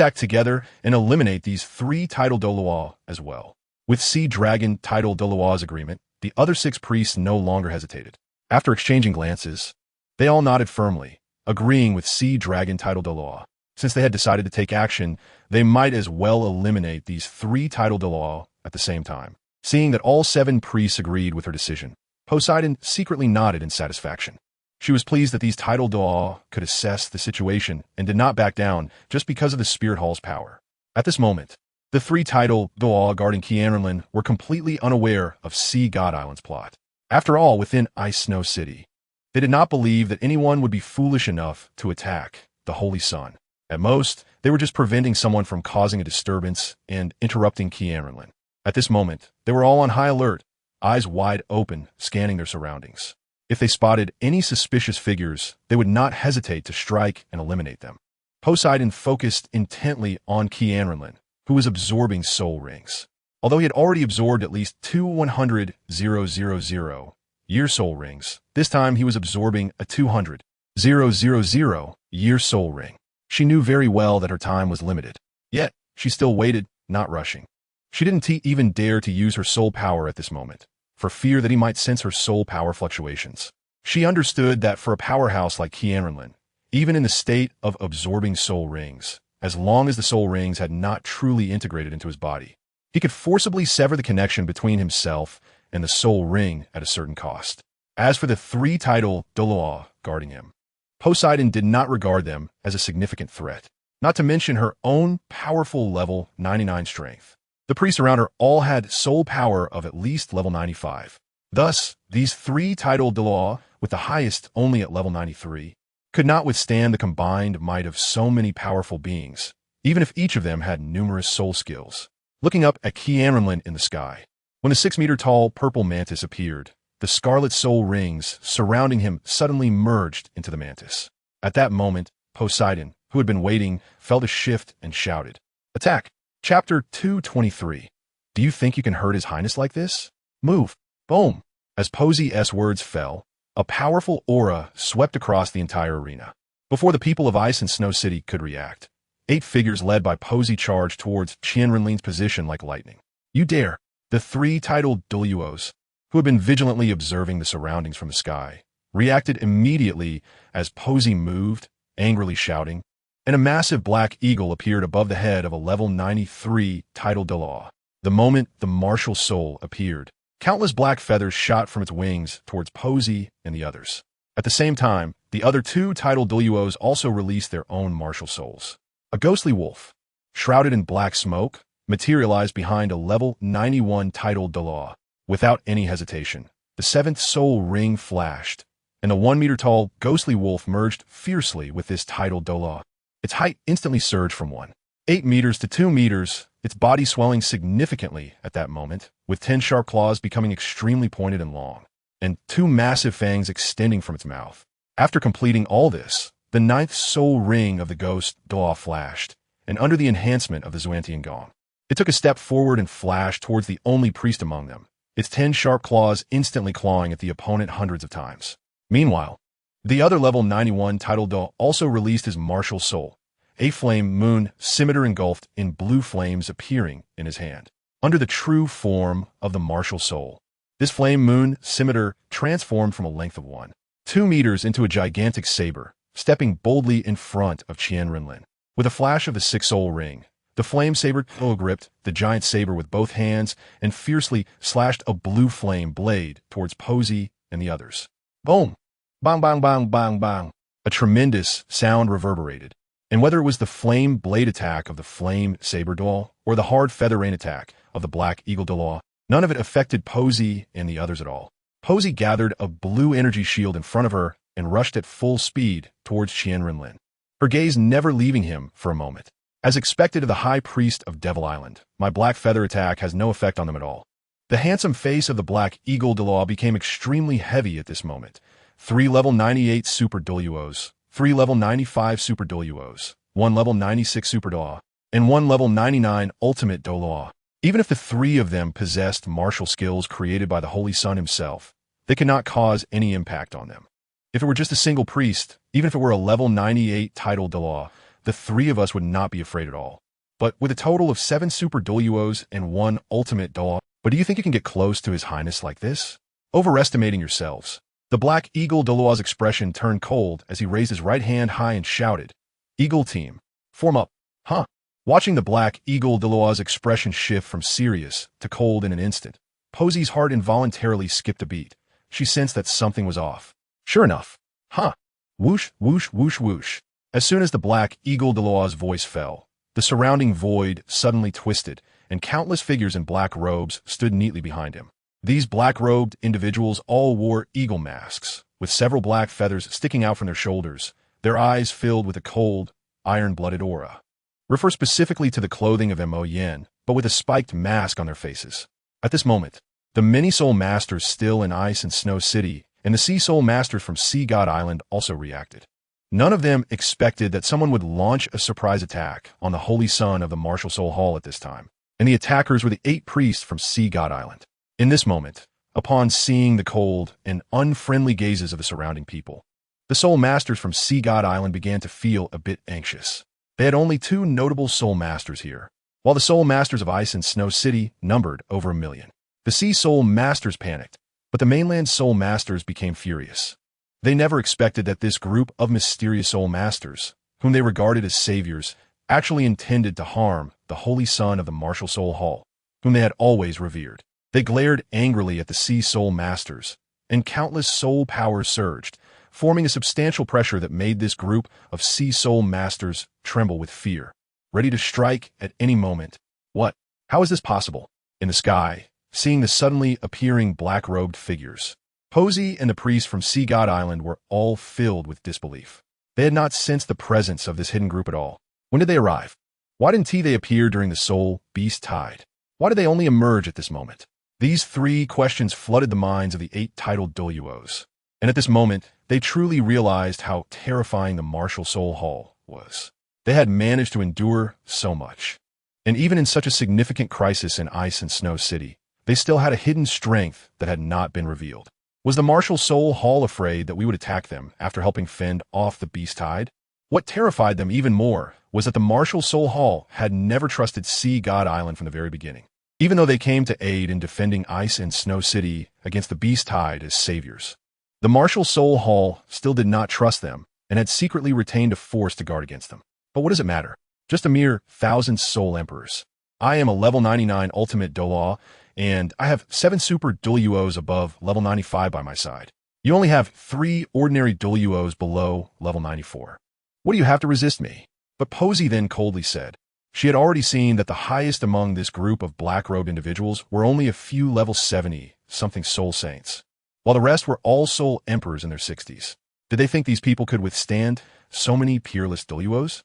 act together and eliminate these 3 Tidal Douluo as well. With Sea Dragon Tidal Douluo's agreement, the other 6 priests no longer hesitated. After exchanging glances, they all nodded firmly, agreeing with Sea Dragon Tidal Douluo. Since they had decided to take action, they might as well eliminate these 3 Tidal Douluo at the same time. Seeing that all 7 priests agreed with her decision, Poseidon secretly nodded in satisfaction. She was pleased that these Tidal Douluo could assess the situation and did not back down just because of the Spirit Hall's power. At this moment, the 3 Tidal Douluo guarding QianRenlin were completely unaware of Sea God Island's plot. After all, within Ice Snow City, they did not believe that anyone would be foolish enough to attack the Holy Son. At most, they were just preventing someone from causing a disturbance and interrupting QianRenlin. At this moment, they were all on high alert, eyes wide open, scanning their surroundings. If they spotted any suspicious figures, they would not hesitate to strike and eliminate them. Poseidon focused intently on QianRenlin, who was absorbing soul rings. Although he had already absorbed at least 2 100,000-year soul rings, this time he was absorbing a 200,000-year soul ring. She knew very well that her time was limited. Yet, she still waited, not rushing. She didn't even dare to use her soul power at this moment, for fear that he might sense her soul power fluctuations. She understood that for a powerhouse like QianRenlin, even in the state of absorbing soul rings, as long as the soul rings had not truly integrated into his body, he could forcibly sever the connection between himself and the soul ring at a certain cost. As for the 3 Tidal Douluo guarding him, Poseidon did not regard them as a significant threat, not to mention her own powerful level 99 strength. The priests around her all had soul power of at least level 95. Thus, these 3 Tidal Douluo, with the highest only at level 93, could not withstand the combined might of so many powerful beings, even if each of them had numerous soul skills. Looking up at QianRenlin in the sky, when the 6-meter-tall purple mantis appeared, the scarlet soul rings surrounding him suddenly merged into the mantis. At that moment, Poseidon, who had been waiting, felt a shift and shouted, "Attack!" Chapter 223. Do you think you can hurt His Highness like this? Move. Boom. As Posey's words fell, a powerful aura swept across the entire arena. Before the people of Ice and Snow City could react, 8 figures led by Posey charged towards QianRenlin's position like lightning. You dare! The 3 Tidal Douluos, who had been vigilantly observing the surroundings from the sky, reacted immediately as Posey moved, angrily shouting, and a massive black eagle appeared above the head of a level 93 Tidal Douluo. The moment the martial soul appeared, countless black feathers shot from its wings towards Posey and the others. At the same time, the other 2 Tidal Douluos also released their own martial souls. A ghostly wolf, shrouded in black smoke, materialized behind a level 91 Tidal Douluo. Without any hesitation, the seventh soul ring flashed, and the 1-meter-tall ghostly wolf merged fiercely with this titled Douluo. Its height instantly surged from 1.8 meters to 2 meters, its body swelling significantly at that moment, with 10 sharp claws becoming extremely pointed and long, and 2 massive fangs extending from its mouth. After completing all this, the 9th soul ring of the ghost Douluo flashed, and under the enhancement of the Xuantian Gong, it took a step forward and flashed towards the only priest among them, its 10 sharp claws instantly clawing at the opponent hundreds of times. Meanwhile, the other level 91 titled Douluo also released his martial soul, a flame moon scimitar engulfed in blue flames appearing in his hand. Under the true form of the martial soul, this flame moon scimitar transformed from a length of 1.2 meters into a gigantic saber, stepping boldly in front of Qian Renlin. With a flash of the 6th soul ring, the flame saber gripped the giant saber with both hands and fiercely slashed a blue flame blade towards Posey and the others. Boom! Bang, bang, bang, bang, bang. A tremendous sound reverberated, and whether it was the flame blade attack of the flame saber Douluo or the hard feather rain attack of the black eagle Douluo, none of it affected Posey and the others at all. Posey gathered a blue energy shield in front of her and rushed at full speed towards Qian Renlin, her gaze never leaving him for a moment. As expected of the High Priest of Devil Island, my black feather attack has no effect on them at all. The handsome face of the black eagle Douluo became extremely heavy at this moment. 3 level 98 super Douluos, 3 level 95 super Douluos, 1 level 96 super Douluo, and 1 level 99 ultimate Douluo. Even if the 3 of them possessed martial skills created by the Holy Son himself, they could not cause any impact on them. If it were just a single priest, even if it were a level 98 titled Douluo, the 3 of us would not be afraid at all. But with a total of 7 super Douluos and 1 ultimate Douluo, but do you think you can get close to His Highness like this? Overestimating yourselves. The black eagle Douluo's expression turned cold as he raised his right hand high and shouted, "Eagle team, form up." Huh? Watching the black eagle Douluo's expression shift from serious to cold in an instant, Posey's heart involuntarily skipped a beat. She sensed that something was off. Sure enough. Huh? Whoosh, whoosh, whoosh, whoosh. As soon as the black eagle Douluo's voice fell, the surrounding void suddenly twisted, and countless figures in black robes stood neatly behind him. These black-robed individuals all wore eagle masks, with several black feathers sticking out from their shoulders, their eyes filled with a cold, iron-blooded aura. Refer specifically to the clothing of Mo Yen, but with a spiked mask on their faces. At this moment, the many soul masters still in Ice and Snow City and the sea soul masters from Sea God Island also reacted. None of them expected that someone would launch a surprise attack on the Holy Son of the Martial Soul Hall at this time, and the attackers were the 8 priests from Sea God Island. In this moment, upon seeing the cold and unfriendly gazes of the surrounding people, the soul masters from Sea God Island began to feel a bit anxious. They had only 2 notable soul masters here, while the soul masters of Ice and Snow City numbered over 1 million. The sea soul masters panicked, but the mainland soul masters became furious. They never expected that this group of mysterious soul masters, whom they regarded as saviors, actually intended to harm the Holy Son of the Martial Soul Hall, whom they had always revered. They glared angrily at the sea soul masters, and countless soul powers surged, forming a substantial pressure that made this group of sea soul masters tremble with fear, ready to strike at any moment. What? How is this possible? In the sky, seeing the suddenly appearing black-robed figures, Posey and the priests from Sea God Island were all filled with disbelief. They had not sensed the presence of this hidden group at all. When did they arrive? Why didn't they appear during the Soul Beast Tide? Why did they only emerge at this moment? These 3 questions flooded the minds of the 8 titled Douluos, and at this moment, they truly realized how terrifying the Martial Soul Hall was. They had managed to endure so much, and even in such a significant crisis in Ice and Snow City, they still had a hidden strength that had not been revealed. Was the Martial Soul Hall afraid that we would attack them after helping fend off the Beast Tide? What terrified them even more was that the Martial Soul Hall had never trusted Sea God Island from the very beginning, even though they came to aid in defending Ice and Snow City against the Beast Tide as saviors. The Martial Soul Hall still did not trust them and had secretly retained a force to guard against them. But what does it matter? Just a mere 1,000 soul emperors. I am a level 99 ultimate Douluo, and I have 7 super Douluos above level 95 by my side. You only have 3 ordinary Douluos below level 94. What do you have to resist me? But Posey then coldly said. She had already seen that the highest among this group of black-robed individuals were only a few level 70 something soul saints, while the rest were all soul emperors in their 60s. Did they think these people could withstand so many peerless Douluos?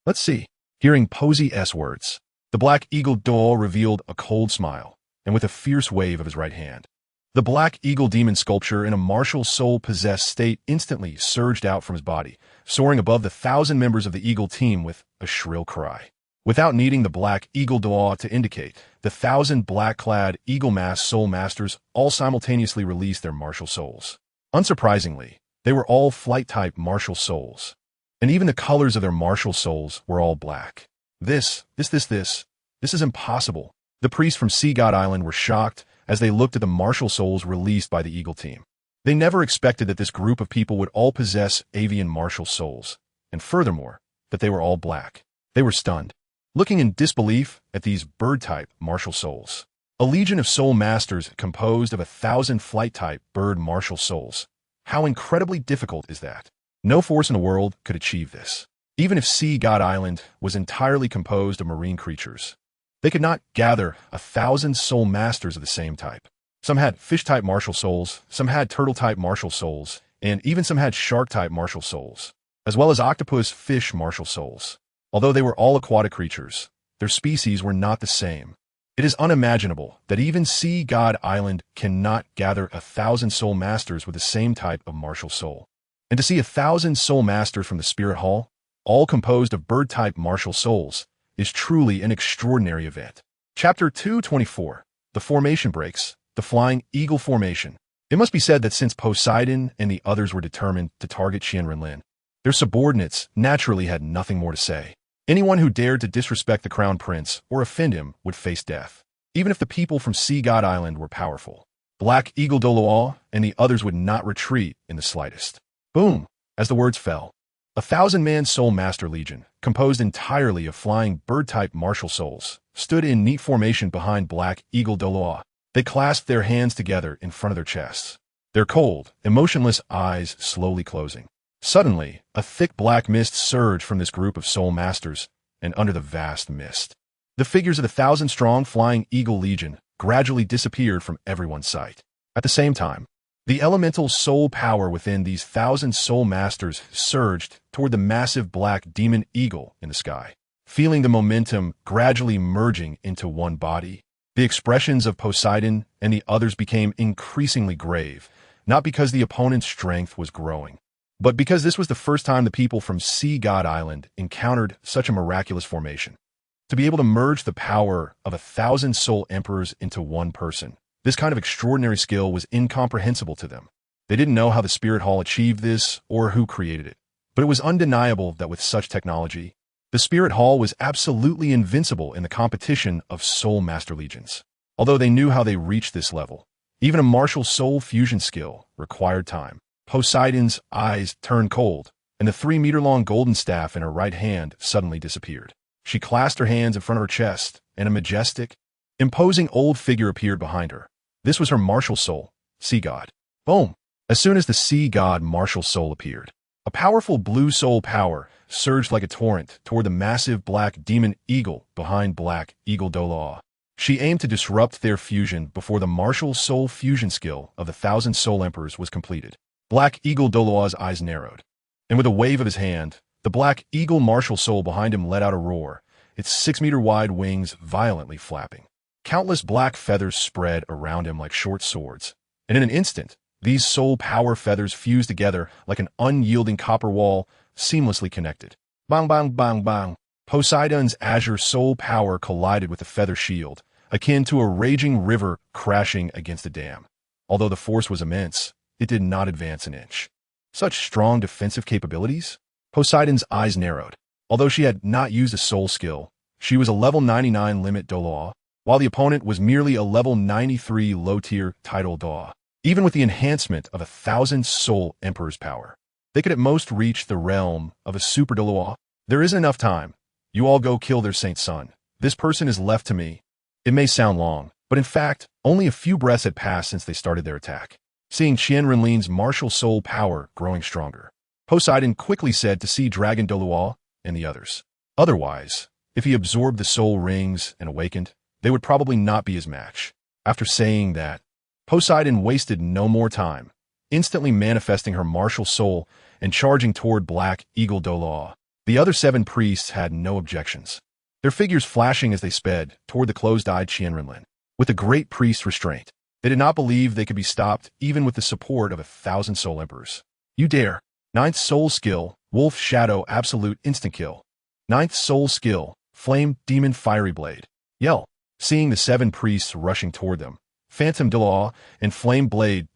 Let's see. Hearing Posey's words, the Black Eagle Doll revealed a cold smile, and with a fierce wave of his right hand, the Black Eagle demon sculpture in a martial soul-possessed state instantly surged out from his body, soaring above the 1,000 members of the Eagle team with a shrill cry. Without needing the Black Eagle Doll to indicate, the 1,000 black-clad Eagle Mass Soul Masters all simultaneously released their martial souls. Unsurprisingly, they were all flight-type martial souls, and even the colors of their martial souls were all black. This is impossible. The priests from Sea God Island were shocked as they looked at the martial souls released by the Eagle team. They never expected that this group of people would all possess avian martial souls, and furthermore, that they were all black. They were stunned, looking in disbelief at these bird-type martial souls. A legion of soul masters composed of 1,000 flight-type bird martial souls. How incredibly difficult is that? No force in the world could achieve this. Even if Sea God Island was entirely composed of marine creatures, they could not gather 1,000 soul masters of the same type. Some had fish-type martial souls, some had turtle-type martial souls, and even some had shark-type martial souls, as well as octopus fish martial souls. Although they were all aquatic creatures, their species were not the same. It is unimaginable that even Sea God Island cannot gather 1,000 soul masters with the same type of martial soul. And to see 1,000 soul masters from the Spirit Hall, all composed of bird-type martial souls, is truly an extraordinary event. Chapter 224. The Formation Breaks, the Flying Eagle Formation. It must be said that since Poseidon and the others were determined to target Qian Renlin, their subordinates naturally had nothing more to say. Anyone who dared to disrespect the Crown Prince or offend him would face death, even if the people from Sea God Island were powerful. Black Eagle Douluo and the others would not retreat in the slightest. Boom! As the words fell, 1,000-man Soul Master Legion, composed entirely of flying bird-type martial souls, stood in neat formation behind Black Eagle Douluo. They clasped their hands together in front of their chests, their cold, emotionless eyes slowly closing. Suddenly, a thick black mist surged from this group of soul masters, and under the vast mist, the figures of the 1,000-strong Flying Eagle Legion gradually disappeared from everyone's sight. At the same time, the elemental soul power within these 1,000 soul masters surged toward the massive black demon eagle in the sky. Feeling the momentum gradually merging into one body, the expressions of Poseidon and the others became increasingly grave, not because the opponent's strength was growing, but because this was the first time the people from Sea God Island encountered such a miraculous formation. To be able to merge the power of 1,000 soul emperors into one person, this kind of extraordinary skill was incomprehensible to them. They didn't know how the Spirit Hall achieved this or who created it, but it was undeniable that with such technology, the Spirit Hall was absolutely invincible in the competition of Soul Master Legions. Although they knew how they reached this level, even a martial soul fusion skill required time. Poseidon's eyes turned cold, and the 3-meter-long golden staff in her right hand suddenly disappeared. She clasped her hands in front of her chest, and a majestic, imposing old figure appeared behind her. This was her martial soul, Sea God. Boom! As soon as the Sea God martial soul appeared, a powerful blue soul power surged like a torrent toward the massive black demon eagle behind Black Eagle Douluo. She aimed to disrupt their fusion before the martial soul fusion skill of the 1,000 soul emperors was completed. Black Eagle Douluo's eyes narrowed, and with a wave of his hand, the Black Eagle martial soul behind him let out a roar, its 6-meter-wide wings violently flapping. Countless black feathers spread around him like short swords, and in an instant, these soul power feathers fused together like an unyielding copper wall, seamlessly connected. Bang, bang, bang, bang. Poseidon's azure soul power collided with the feather shield, akin to a raging river crashing against a dam. Although the force was immense, it did not advance an inch. Such strong defensive capabilities? Poseidon's eyes narrowed. Although she had not used a soul skill, she was a level 99 limit Douluo, while the opponent was merely a level 93 low-tier title Douluo. Even with the enhancement of 1,000 soul emperor's power, they could at most reach the realm of a super Douluo. There isn't enough time. You all go kill their saint son. This person is left to me. It may sound long, but in fact, only a few breaths had passed since they started their attack. Seeing QianRenlin's martial soul power growing stronger, Poseidon quickly said to Sea Dragon Douluo and the others. Otherwise, if he absorbed the soul rings and awakened, they would probably not be his match. After saying that, Poseidon wasted no more time, instantly manifesting her martial soul and charging toward Black Eagle Douluo. The other 7 priests had no objections, their figures flashing as they sped toward the closed-eyed Qian Renlin. With the great priest's restraint, they did not believe they could be stopped even with the support of 1,000 soul emperors. You dare. 9th soul skill, Wolf Shadow Absolute Instant Kill. 9th soul skill, Flame Demon Fiery Blade. Yell. Seeing the 7 priests rushing toward them, Phantom Douluo and Flame Blade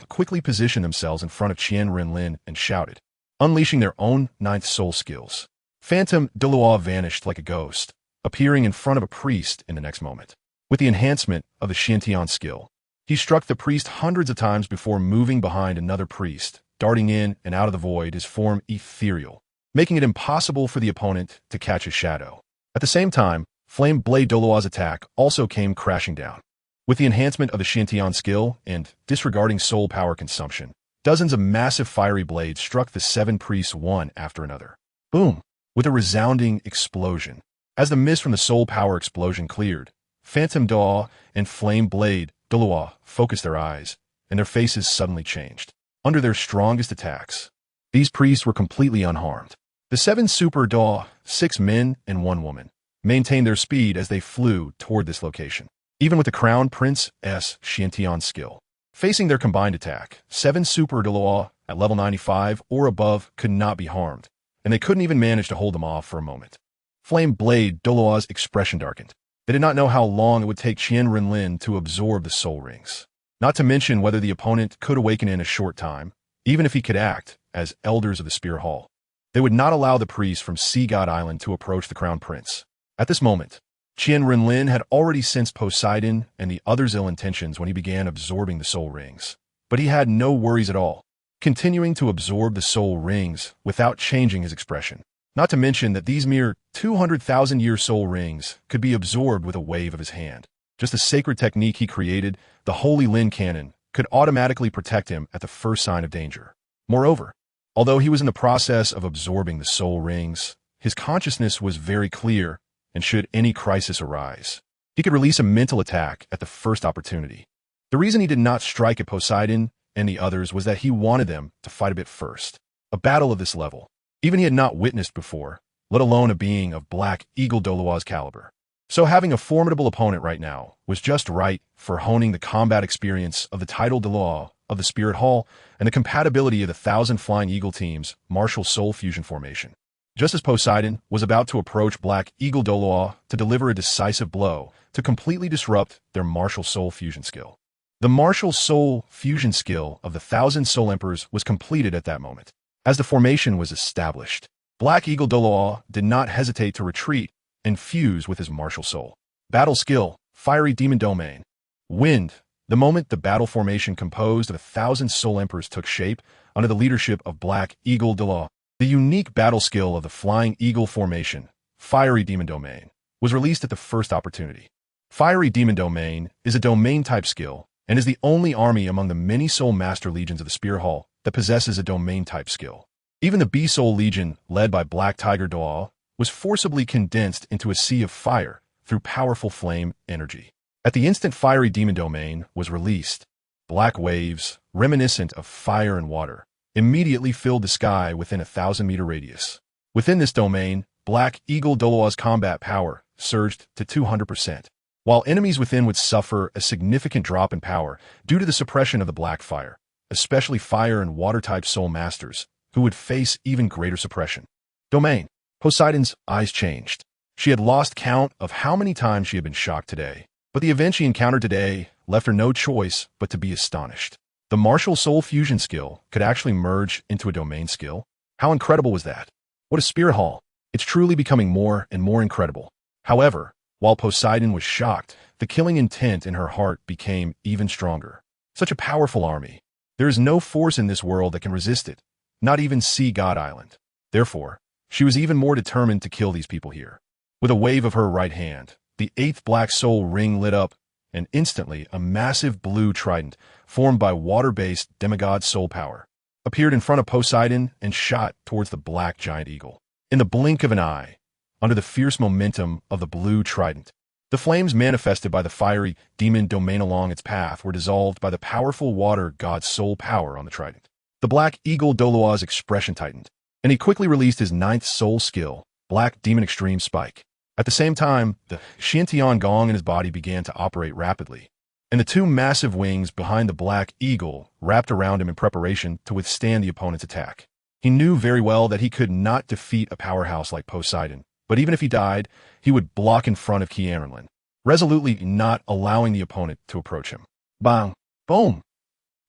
quickly positioned themselves in front of Qian Renlin and shouted, unleashing their own 9th soul skills. Phantom Douluo vanished like a ghost, appearing in front of a priest in the next moment. With the enhancement of the Qian skill, he struck the priest hundreds of times before moving behind another priest, darting in and out of the void, his form ethereal, making it impossible for the opponent to catch his shadow. At the same time, Flame Blade Douluo's attack also came crashing down. With the enhancement of the Qian skill and disregarding soul power consumption, dozens of massive fiery blades struck the 7 priests one after another. Boom! With a resounding explosion. As the mist from the soul power explosion cleared, Phantom Douluo and Flame Blade Douluo focused their eyes, and their faces suddenly changed. Under their strongest attacks, these priests were completely unharmed. The 7 Super Douluo, 6 men and 1 woman, maintained their speed as they flew toward this location. Even with the Crown Prince's Qian skill, facing their combined attack, 7 Super Douluo at level 95 or above could not be harmed, and they couldn't even manage to hold them off for a moment. Flame Blade Douluo's expression darkened. They did not know how long it would take Qian Renlin to absorb the soul rings, not to mention whether the opponent could awaken in a short time, even if he could act as elders of the Spirit Hall. They would not allow the priests from Sea God Island to approach the Crown Prince. At this moment, Qian Renlin had already sensed Poseidon and the others' ill intentions when he began absorbing the soul rings. But he had no worries at all, continuing to absorb the soul rings without changing his expression. Not to mention that these mere 200,000-year soul rings could be absorbed with a wave of his hand. Just a sacred technique he created, the Holy Lin Cannon, could automatically protect him at the first sign of danger. Moreover, although he was in the process of absorbing the soul rings, his consciousness was very clear, and should any crisis arise, he could release a mental attack at the first opportunity. The reason he did not strike at Poseidon and the others was that he wanted them to fight a bit first. A battle of this level, even he had not witnessed before, let alone a being of Black Eagle Douluo's caliber. So having a formidable opponent right now was just right for honing the combat experience of the title Douluo of the Spirit Hall and the compatibility of the 1,000 Flying Eagle team's martial soul fusion formation. Just as Poseidon was about to approach Black Eagle Douluo to deliver a decisive blow to completely disrupt their martial soul fusion skill. The martial soul fusion skill of the 1,000 Soul Emperors was completed at that moment. As the formation was established, Black Eagle Douluo did not hesitate to retreat and fuse with his martial soul. Battle skill, Fiery Demon Domain. Wind. The moment the battle formation composed of 1,000 Soul Emperors took shape under the leadership of Black Eagle Douluo, the unique battle skill of the Flying Eagle formation, Fiery Demon Domain, was released at the first opportunity. Fiery Demon Domain is a domain-type skill and is the only army among the many Soul Master Legions of the Spirit Hall that possesses a domain-type skill. Even the B-Soul Legion, led by Black Tiger Douluo, was forcibly condensed into a sea of fire through powerful flame energy. At the instant Fiery Demon Domain was released, black waves, reminiscent of fire and water, immediately filled the sky within a 1,000-meter radius. Within this domain, Black Eagle Douluo's combat power surged to 200%, while enemies within would suffer a significant drop in power due to the suppression of the black fire, especially fire and water-type soul masters, who would face even greater suppression. Domain. Poseidon's eyes changed. She had lost count of how many times she had been shocked today, but the event she encountered today left her no choice but to be astonished. The martial soul fusion skill could actually merge into a domain skill. How incredible was that? What a Spirit Hall. It's truly becoming more and more incredible. However, while Poseidon was shocked, the killing intent in her heart became even stronger. Such a powerful army. There is no force in this world that can resist it, not even Sea God Island. Therefore, she was even more determined to kill these people here. With a wave of her right hand, the 8th Black Soul Ring lit up, and instantly a massive blue trident, formed by water-based demigod soul power, appeared in front of Poseidon and shot towards the Black Giant Eagle. In the blink of an eye, under the fierce momentum of the blue trident, The flames manifested by the fiery demon domain along its path were dissolved by the powerful water god's soul power on the trident. The black eagle Douluo's expression tightened, and he quickly released his ninth soul skill, Black Demon Extreme Spike. At the same time, the Xiantian Gong in his body began to operate rapidly, and the two massive wings behind the black eagle wrapped around him in preparation to withstand the opponent's attack. He knew very well that he could not defeat a powerhouse like Poseidon, but even if he died, he would block in front of QianRenlin, resolutely not allowing the opponent to approach him. Bang! Boom!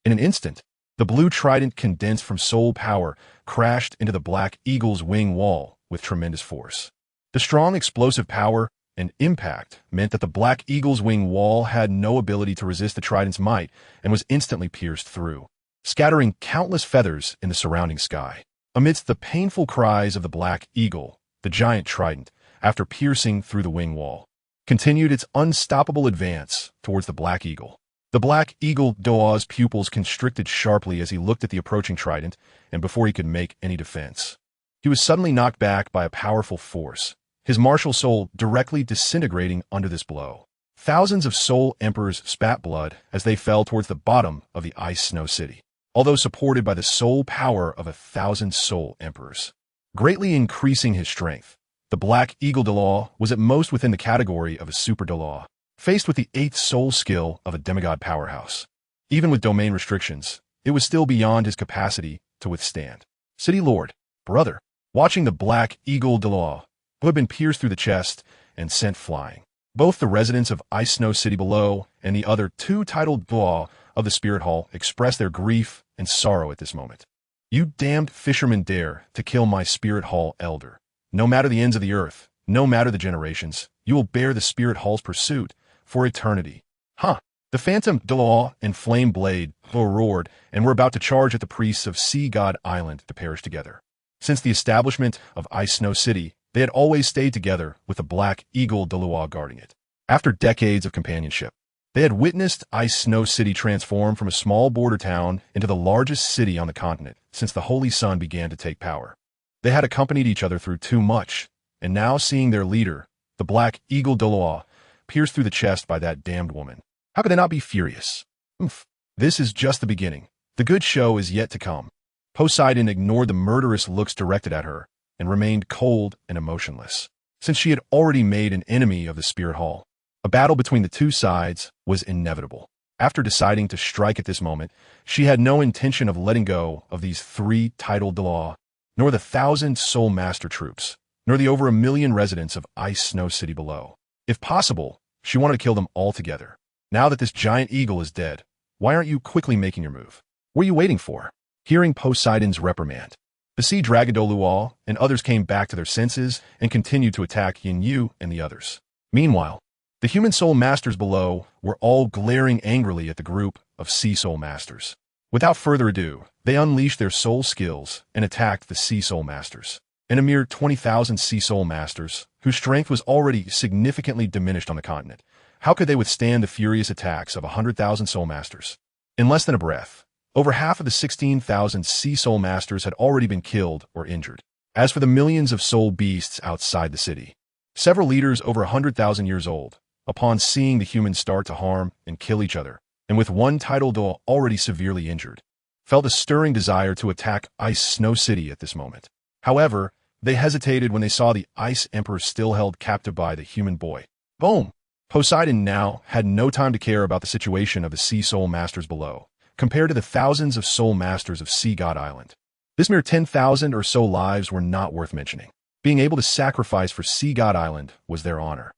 In an instant, the blue trident condensed from soul power crashed into the black eagle's wing wall with tremendous force. The strong explosive power and impact meant that the black eagle's wing wall had no ability to resist the trident's might and was instantly pierced through, scattering countless feathers in the surrounding sky. Amidst the painful cries of the black eagle, the giant trident, after piercing through the wing wall, continued its unstoppable advance towards the black eagle. The black eagle Doa's pupils constricted sharply as he looked at the approaching trident, and before he could make any defense, he was suddenly knocked back by a powerful force, his martial soul directly disintegrating under this blow. Thousands of soul emperors spat blood as they fell towards the bottom of the ice snow city, although supported by the soul power of 1,000 soul emperors. Greatly increasing his strength, the black eagle Douluo was at most within the category of a super Douluo, faced with the 8th soul skill of a demigod powerhouse. Even with domain restrictions, it was still beyond his capacity to withstand. City Lord, brother, watching the black eagle Douluo, who had been pierced through the chest and sent flying. Both the residents of Ice Snow City below and the other two titled Douluo of the Spirit Hall expressed their grief and sorrow at this moment. You damned fishermen dare to kill my Spirit Hall elder. No matter the ends of the earth, no matter the generations, you will bear the Spirit Hall's pursuit for eternity. Huh. The phantom Douluo and Flame Blade roared and were about to charge at the priests of Sea God Island to perish together. Since the establishment of Ice Snow City, they had always stayed together with the black eagle Douluo guarding it. After decades of companionship, they had witnessed Ice Snow City transform from a small border town into the largest city on the continent since the Holy Sun began to take power. They had accompanied each other through too much, and now seeing their leader, the black eagle Douluo, pierced through the chest by that damned woman, how could they not be furious? Oof. This is just the beginning. The good show is yet to come. Poseidon ignored the murderous looks directed at her and remained cold and emotionless, since she had already made an enemy of the Spirit Hall. A battle between the two sides was inevitable. After deciding to strike at this moment, she had no intention of letting go of these 3 titled Douluo, nor the 1,000 Soul Master troops, nor the over 1 million residents of Ice Snow City below. If possible, she wanted to kill them all together. Now that this giant eagle is dead, why aren't you quickly making your move? What are you waiting for? Hearing Poseidon's reprimand, the Sea Dragon Douluo and others came back to their senses and continued to attack Yin Yu and the others. Meanwhile, the human soul masters below were all glaring angrily at the group of sea soul masters. Without further ado, they unleashed their soul skills and attacked the sea soul masters. And a mere 20,000 sea soul masters, whose strength was already significantly diminished on the continent, how could they withstand the furious attacks of 100,000 soul masters? In less than a breath, over half of the 16,000 sea soul masters had already been killed or injured. As for the millions of soul beasts outside the city, several leaders over 100,000 years old, upon seeing the humans start to harm and kill each other, and with one title Douluo already severely injured, felt a stirring desire to attack Ice Snow City at this moment. However, they hesitated when they saw the Ice Emperor still held captive by the human boy. Boom! Poseidon now had no time to care about the situation of the Sea Soul Masters below, compared to the thousands of Soul Masters of Sea God Island. This mere 10,000 or so lives were not worth mentioning. Being able to sacrifice for Sea God Island was their honor.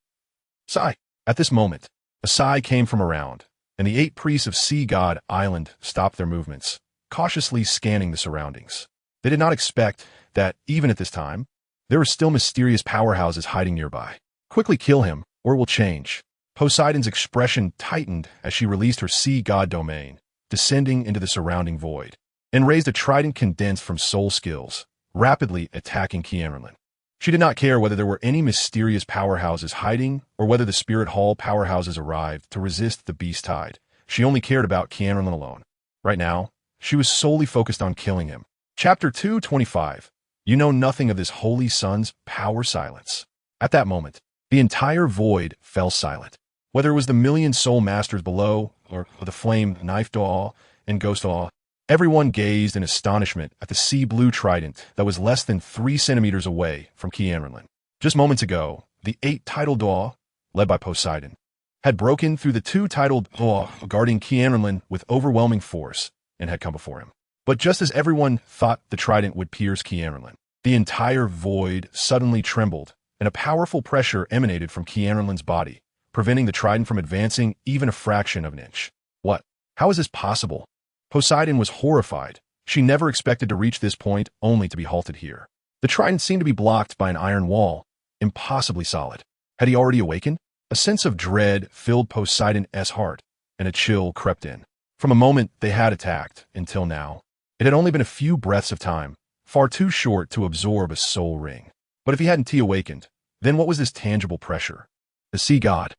Sigh. At this moment, a sigh came from around, and the 8 priests of Sea God Island stopped their movements, cautiously scanning the surroundings. They did not expect that, even at this time, there were still mysterious powerhouses hiding nearby. Quickly kill him, or it will change. Poseidon's expression tightened as she released her sea god domain, descending into the surrounding void, and raised a trident condensed from soul skills, rapidly attacking QianRenlin. She did not care whether there were any mysterious powerhouses hiding or whether the Spirit Hall powerhouses arrived to resist the beast tide. She only cared about QianRenlin alone. Right now, she was solely focused on killing him. Chapter 225. You know nothing of this Holy Sun's power silence. At that moment, The entire void fell silent. Whether it was the million soul masters below, or the flame knife Doll and ghost Doll, everyone gazed in astonishment at the sea blue trident that was less than 3 centimeters away from QianRenlin. Just moments ago, the 8 titled Doll, led by Poseidon, had broken through the 2 titled Doll guarding QianRenlin with overwhelming force and had come before him. But just as everyone thought the trident would pierce QianRenlin, the entire void suddenly trembled, and a powerful pressure emanated from QianRenlin's body, preventing the trident from advancing even a fraction of an inch. What? How is this possible? Poseidon was horrified. She never expected to reach this point, only to be halted here. The trident seemed to be blocked by an iron wall, impossibly solid. Had he already awakened? A sense of dread filled Poseidon's heart, and a chill crept in. From a moment they had attacked, until now, it had only been a few breaths of time, far too short to absorb a soul ring. But if he hadn't awakened, then what was this tangible pressure? The sea god.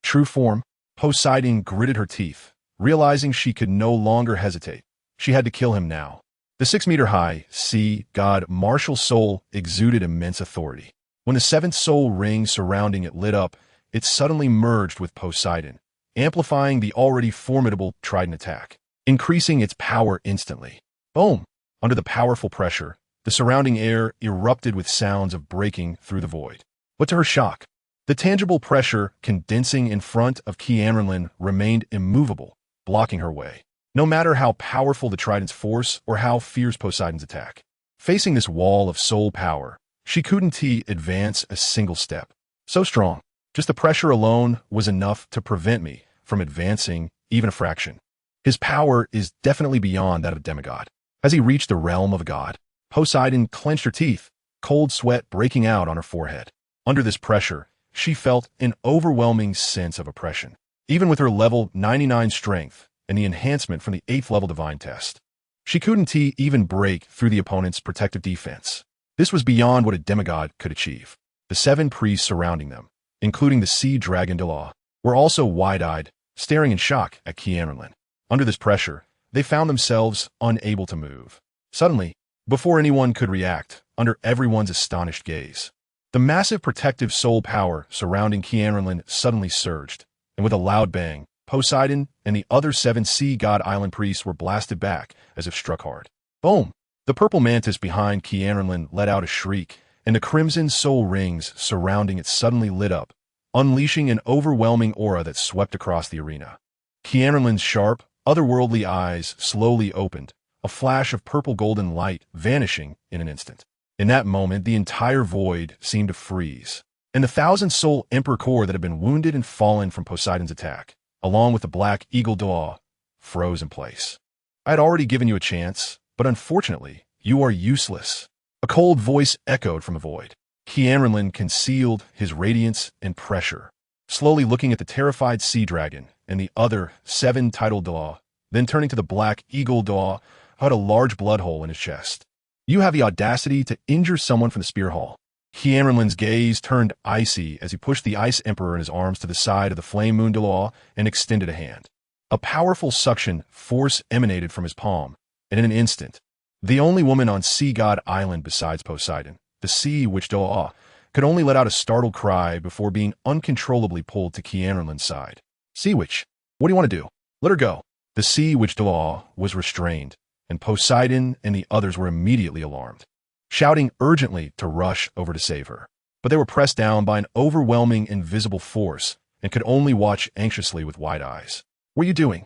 True form? Poseidon gritted her teeth, realizing she could no longer hesitate. She had to kill him now. The 6-meter-high sea god martial soul exuded immense authority. When the 7th soul ring surrounding it lit up, it suddenly merged with Poseidon, amplifying the already formidable trident attack, increasing its power instantly. Boom! Under the powerful pressure, the surrounding air erupted with sounds of breaking through the void. But to her shock, the tangible pressure condensing in front of QianRenlin remained immovable, blocking her way. No matter how powerful the trident's force or how fierce Poseidon's attack. Facing this wall of soul power, she couldn't advance a single step. So strong, just the pressure alone was enough to prevent me from advancing even a fraction. His power is definitely beyond that of a demigod. As he reached the realm of a god, Poseidon clenched her teeth, cold sweat breaking out on her forehead. Under this pressure, she felt an overwhelming sense of oppression. Even with her level 99 strength and the enhancement from the 8th level divine test, she couldn't even break through the opponent's protective defense. This was beyond what a demigod could achieve. The 7 priests surrounding them, including the sea dragon Dalu, were also wide-eyed, staring in shock at QianRenlin. Under this pressure, they found themselves unable to move. Suddenly, before anyone could react, under everyone's astonished gaze, the massive protective soul power surrounding QianRenlin suddenly surged, and with a loud bang, Poseidon and the other 7 sea god island priests were blasted back as if struck hard. Boom! The purple mantis behind QianRenlin let out a shriek, and the crimson soul rings surrounding it suddenly lit up, unleashing an overwhelming aura that swept across the arena. QianRenlin's sharp, otherworldly eyes slowly opened, a flash of purple-golden light vanishing in an instant. In that moment, the entire void seemed to freeze, and the 1,000-soul Emperor core that had been wounded and fallen from Poseidon's attack, along with the black eagle Dalu, froze in place. I had already given you a chance, but unfortunately, you are useless. A cold voice echoed from the void. QianRenlin concealed his radiance and pressure, slowly looking at the terrified sea dragon and the other 7 titled Dalu, then turning to the black eagle Dalu, who had a large blood hole in his chest. You have the audacity to injure someone from the spear hall. QianRenlin's gaze turned icy as he pushed the Ice Emperor in his arms to the side of the Flame Moon Dalu and extended a hand. A powerful suction force emanated from his palm, and in an instant, the only woman on Sea God Island besides Poseidon, the Sea Witch Dalu, could only let out a startled cry before being uncontrollably pulled to QianRenlin's side. Sea Witch, what do you want to do? Let her go. The Sea Witch Dalu was restrained, and Poseidon and the others were immediately alarmed, shouting urgently to rush over to save her. But they were pressed down by an overwhelming invisible force and could only watch anxiously with wide eyes. What are you doing?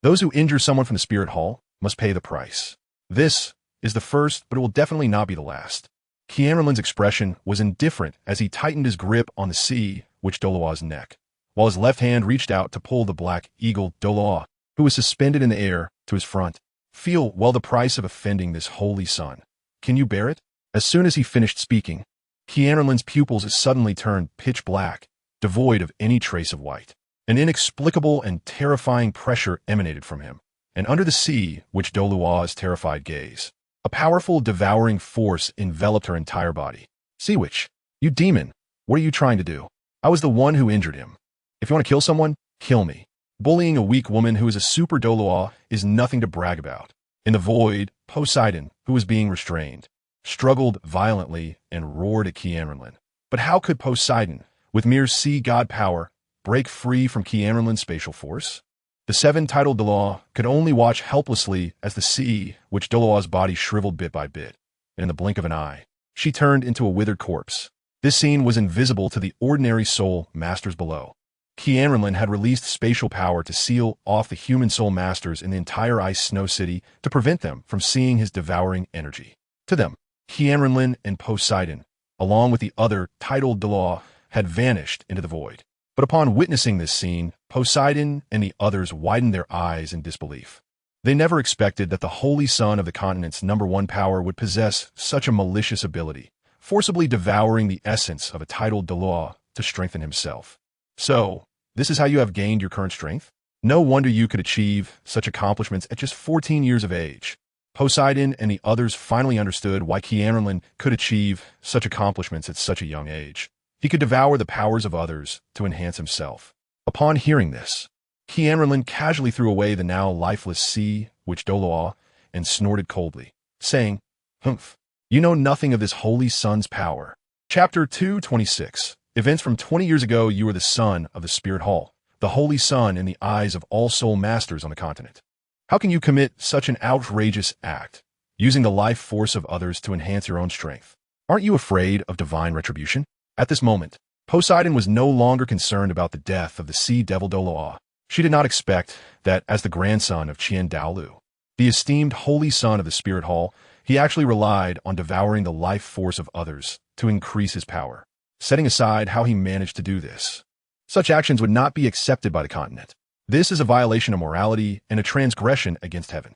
Those who injure someone from the spirit hall must pay the price. This is the first, but it will definitely not be the last. QianRenlin's expression was indifferent as he tightened his grip on the Sea Witch Dalu's neck, while his left hand reached out to pull the black eagle Dalu, who was suspended in the air, to his front. Feel well the price of offending this holy son. Can you bear it? As soon as he finished speaking, QianRenlin's pupils suddenly turned pitch black, devoid of any trace of white. An inexplicable and terrifying pressure emanated from him, and under the Sea Witch Dalu's terrified gaze, a powerful devouring force enveloped her entire body. Sea Witch, you demon, what are you trying to do? I was the one who injured him. If you want to kill someone, kill me. Bullying a weak woman who is a super Dalu is nothing to brag about. In the void, Poseidon, who was being restrained, struggled violently and roared at QianRenlin. But how could Poseidon, with mere sea god power, break free from QianRenlin's spatial force? The seven titled Douluo could only watch helplessly as the sea, which Douluo's body shriveled bit by bit, and in the blink of an eye, she turned into a withered corpse. This scene was invisible to the ordinary soul masters below. Qian Renlin had released spatial power to seal off the human soul masters in the entire ice snow city to prevent them from seeing his devouring energy. To them, Qian Renlin and Poseidon, along with the other titled Douluo, had vanished into the void. But upon witnessing this scene, Poseidon and the others widened their eyes in disbelief. They never expected that the holy son of the continent's #1 power would possess such a malicious ability, forcibly devouring the essence of a titled Douluo to strengthen himself. So, this is how you have gained your current strength? No wonder you could achieve such accomplishments at just 14 years of age. Poseidon and the others finally understood why Qian Renlin could achieve such accomplishments at such a young age. He could devour the powers of others to enhance himself. Upon hearing this, Qian Renlin casually threw away the now lifeless sea, which Douluo, and snorted coldly, saying, "Humph, you know nothing of this holy son's power." Chapter 226. Events from 20 years ago. You were the son of the Spirit Hall, the holy son in the eyes of all soul masters on the continent. How can you commit such an outrageous act, using the life force of others to enhance your own strength? Aren't you afraid of divine retribution? At this moment, Poseidon was no longer concerned about the death of the sea devil Douluo. She did not expect that as the grandson of Dalu, the esteemed holy son of the Spirit Hall, he actually relied on devouring the life force of others to increase his power. Setting aside how he managed to do this, such actions would not be accepted by the continent. This is a violation of morality and a transgression against heaven.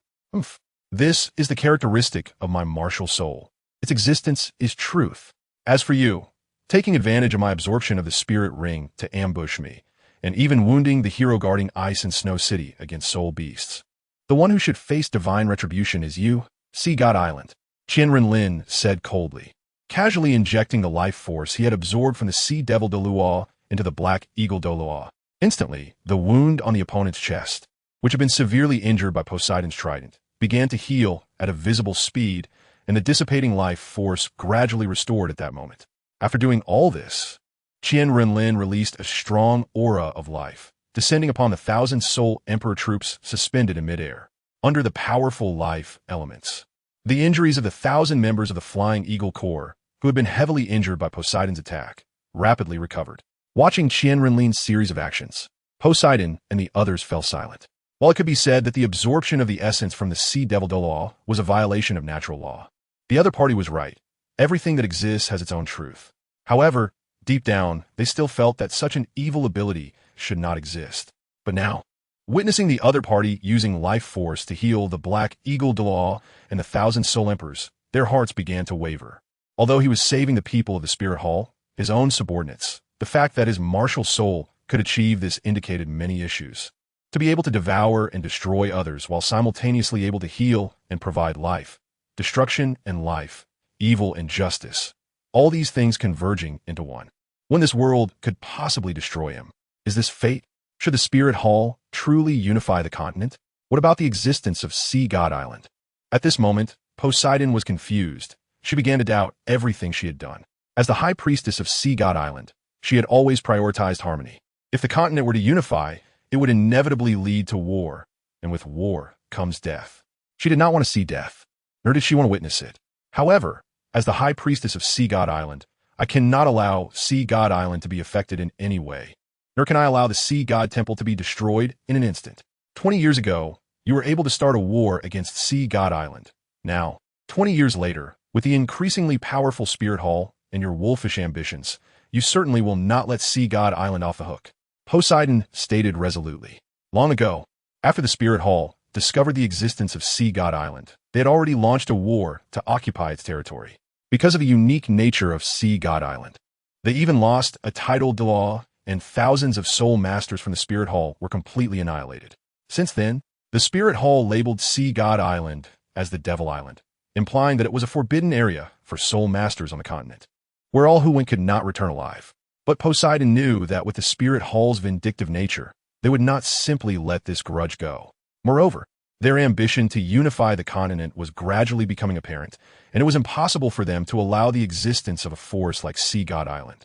This is the characteristic of my martial soul. Its existence is truth. As for you, taking advantage of my absorption of the spirit ring to ambush me, and even wounding the hero guarding ice and snow city against soul beasts. The one who should face divine retribution is you, Sea God Island, Qian Renlin said coldly, casually injecting the life force he had absorbed from the sea devil Douluo into the black eagle Douluo. Instantly, the wound on the opponent's chest, which had been severely injured by Poseidon's trident, began to heal at a visible speed, and the dissipating life force gradually restored at that moment. After doing all this, Qian Renlin released a strong aura of life, descending upon the 1,000 soul emperor troops suspended in midair, under the powerful life elements. The injuries of the 1,000 members of the Flying Eagle Corps, who had been heavily injured by Poseidon's attack, rapidly recovered. Watching Qian Renlin's series of actions, Poseidon and the others fell silent. While it could be said that the absorption of the essence from the sea devil Douluo was a violation of natural law, the other party was right. Everything that exists has its own truth. However, deep down, they still felt that such an evil ability should not exist. But now, witnessing the other party using life force to heal the Black Eagle Douluo and the 1,000 Soul Emperors, their hearts began to waver. Although he was saving the people of the Spirit Hall, his own subordinates, the fact that his martial soul could achieve this indicated many issues. To be able to devour and destroy others while simultaneously able to heal and provide life, destruction and life, evil and justice, all these things converging into one. When this world could possibly destroy him, is this fate? Should the Spirit Hall truly unify the continent? What about the existence of Sea God Island? At this moment, Poseidon was confused. She began to doubt everything she had done. As the High Priestess of Sea God Island, she had always prioritized harmony. If the continent were to unify, it would inevitably lead to war, and with war comes death. She did not want to see death, nor did she want to witness it. However, as the High Priestess of Sea God Island, I cannot allow Sea God Island to be affected in any way, nor can I allow the Sea God Temple to be destroyed in an instant. 20 years ago, you were able to start a war against Sea God Island. Now, 20 years later, with the increasingly powerful Spirit Hall and your wolfish ambitions, you certainly will not let Sea God Island off the hook. Poseidon stated resolutely. Long ago, after the Spirit Hall discovered the existence of Sea God Island, they had already launched a war to occupy its territory. Because of the unique nature of Sea God Island, they even lost a title Douluo, and thousands of soul masters from the Spirit Hall were completely annihilated. Since then, the Spirit Hall labeled Sea God Island as the Devil Island, implying that it was a forbidden area for soul masters on the continent, where all who went could not return alive. But Poseidon knew that with the Spirit Hall's vindictive nature, they would not simply let this grudge go. Moreover, their ambition to unify the continent was gradually becoming apparent, and it was impossible for them to allow the existence of a force like Sea God Island.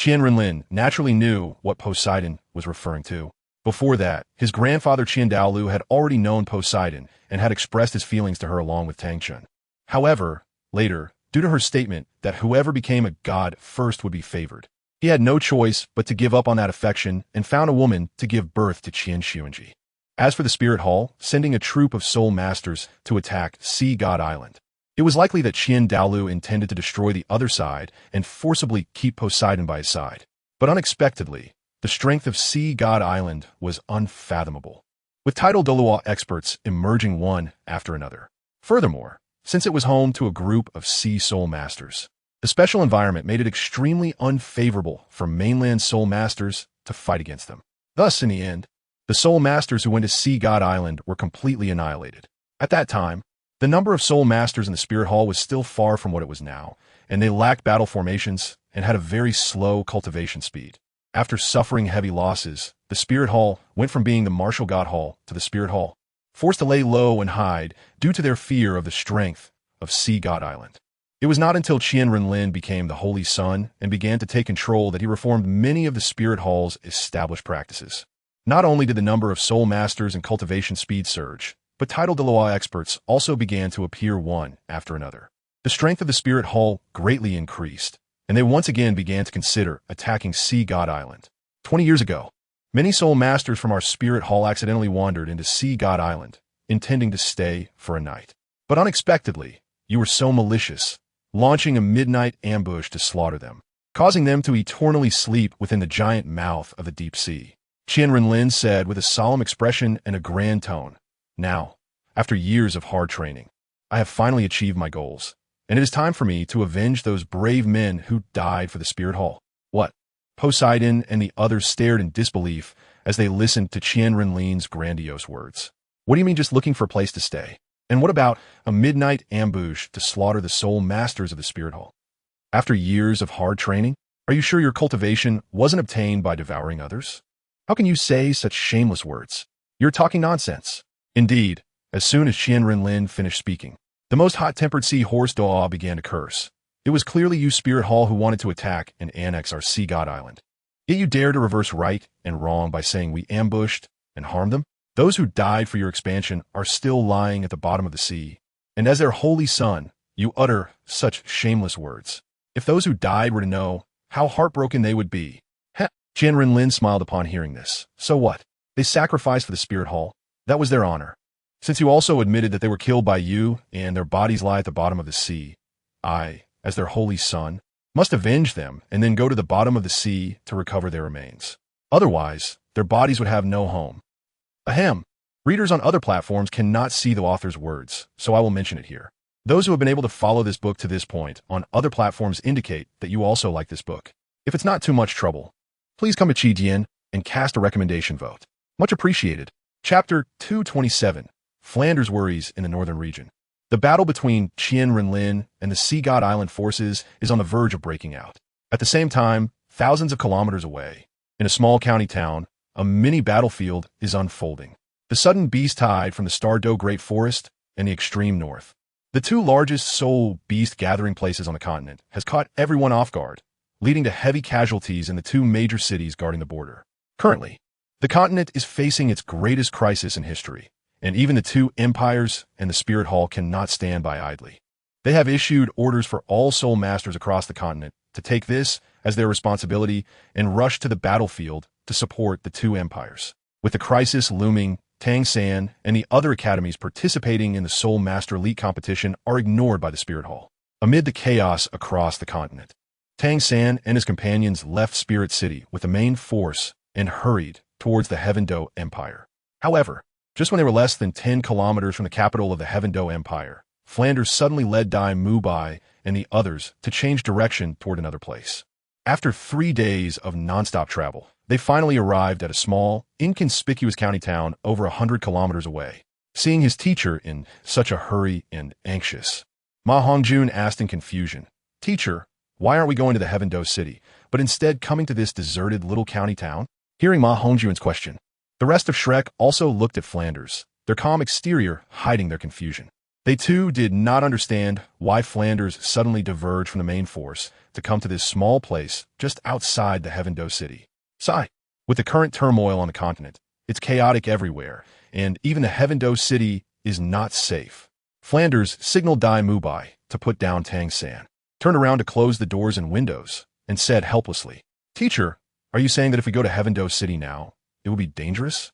Qian Renlin naturally knew what Poseidon was referring to. Before that, his grandfather Qian Dalu had already known Poseidon and had expressed his feelings to her along with Tang San. However, later, due to her statement that whoever became a god first would be favored, he had no choice but to give up on that affection and found a woman to give birth to Qian Xuanji. As for the Spirit Hall, sending a troop of soul masters to attack Sea God Island, it was likely that Qian Dalu intended to destroy the other side and forcibly keep Poseidon by his side. But unexpectedly, the strength of Sea God Island was unfathomable, with tidal Douluo experts emerging one after another. Furthermore, since it was home to a group of sea soul masters, the special environment made it extremely unfavorable for mainland soul masters to fight against them. Thus, in the end, the soul masters who went to Sea God Island were completely annihilated. At that time, the number of soul masters in the Spirit Hall was still far from what it was now, and they lacked battle formations and had a very slow cultivation speed. After suffering heavy losses, the Spirit Hall went from being the martial god hall to the Spirit Hall, forced to lay low and hide due to their fear of the strength of Sea God Island. It was not until Qian Renlin became the Holy Son and began to take control that he reformed many of the Spirit Hall's established practices. Not only did the number of soul masters and cultivation speed surge, but tidal Douluo experts also began to appear one after another. The strength of the Spirit Hall greatly increased, and they once again began to consider attacking Sea God Island. 20 years ago, many soul masters from our Spirit Hall accidentally wandered into Sea God Island, intending to stay for a night. But unexpectedly, you were so malicious, launching a midnight ambush to slaughter them, causing them to eternally sleep within the giant mouth of the deep sea. Qian Renlin said with a solemn expression and a grand tone, "Now, after years of hard training, I have finally achieved my goals, and it is time for me to avenge those brave men who died for the Spirit Hall." What? Poseidon and the others stared in disbelief as they listened to Qian Renlin's grandiose words. What do you mean just looking for a place to stay? And what about a midnight ambush to slaughter the soul masters of the Spirit Hall? After years of hard training, are you sure your cultivation wasn't obtained by devouring others? How can you say such shameless words? You're talking nonsense. Indeed, as soon as Qian Renlin finished speaking, the most hot-tempered sea horse Douluo began to curse. It was clearly you Spirit Hall who wanted to attack and annex our Sea God Island. Yet you dare to reverse right and wrong by saying we ambushed and harmed them? Those who died for your expansion are still lying at the bottom of the sea, and as their holy son, you utter such shameless words. If those who died were to know, how heartbroken they would be. Heh. Qian Renlin smiled upon hearing this. So what? They sacrificed for the Spirit Hall. That was their honor. Since you also admitted that they were killed by you and their bodies lie at the bottom of the sea, I, as their holy son, must avenge them and then go to the bottom of the sea to recover their remains. Otherwise, their bodies would have no home. Ahem. Readers on other platforms cannot see the author's words, so I will mention it here. Those who have been able to follow this book to this point on other platforms indicate that you also like this book. If it's not too much trouble, please come to Qidian and cast a recommendation vote. Much appreciated. Chapter 227, Flanders Worries in the Northern Region. The battle between Qian Renlin and the Sea God Island forces is on the verge of breaking out. At the same time, thousands of kilometers away, in a small county town, a mini battlefield is unfolding. The sudden beast tide from the Stardo Great Forest and the extreme north, the two largest soul beast gathering places on the continent, has caught everyone off guard, leading to heavy casualties in the two major cities guarding the border. Currently, the continent is facing its greatest crisis in history, and even the two empires and the Spirit Hall cannot stand by idly. They have issued orders for all soul masters across the continent to take this as their responsibility and rush to the battlefield to support the two empires. With the crisis looming, Tang San and the other academies participating in the Soul Master Elite competition are ignored by the Spirit Hall. Amid the chaos across the continent, Tang San and his companions left Spirit City with the main force and hurried towards the Heaven Do Empire. However, just when they were less than 10 kilometers from the capital of the Heaven Do Empire, Flanders suddenly led Dai Mubai and the others to change direction toward another place. After 3 days of nonstop travel, they finally arrived at a small, inconspicuous county town over 100 kilometers away. Seeing his teacher in such a hurry and anxious, Ma Hongjun asked in confusion, "Teacher, why aren't we going to the Heaven Do City, but instead coming to this deserted little county town?" Hearing Ma Hongjun's question, the rest of Shrek also looked at Flanders, their calm exterior hiding their confusion. They too did not understand why Flanders suddenly diverged from the main force to come to this small place just outside the Heaven-Do city. Sigh. With the current turmoil on the continent, it's chaotic everywhere, and even the Heaven-Do city is not safe. Flanders signaled Dai Mubai to put down Tang San, turned around to close the doors and windows, and said helplessly, "Teacher, are you saying that if we go to Heaven-Do city now, it will be dangerous?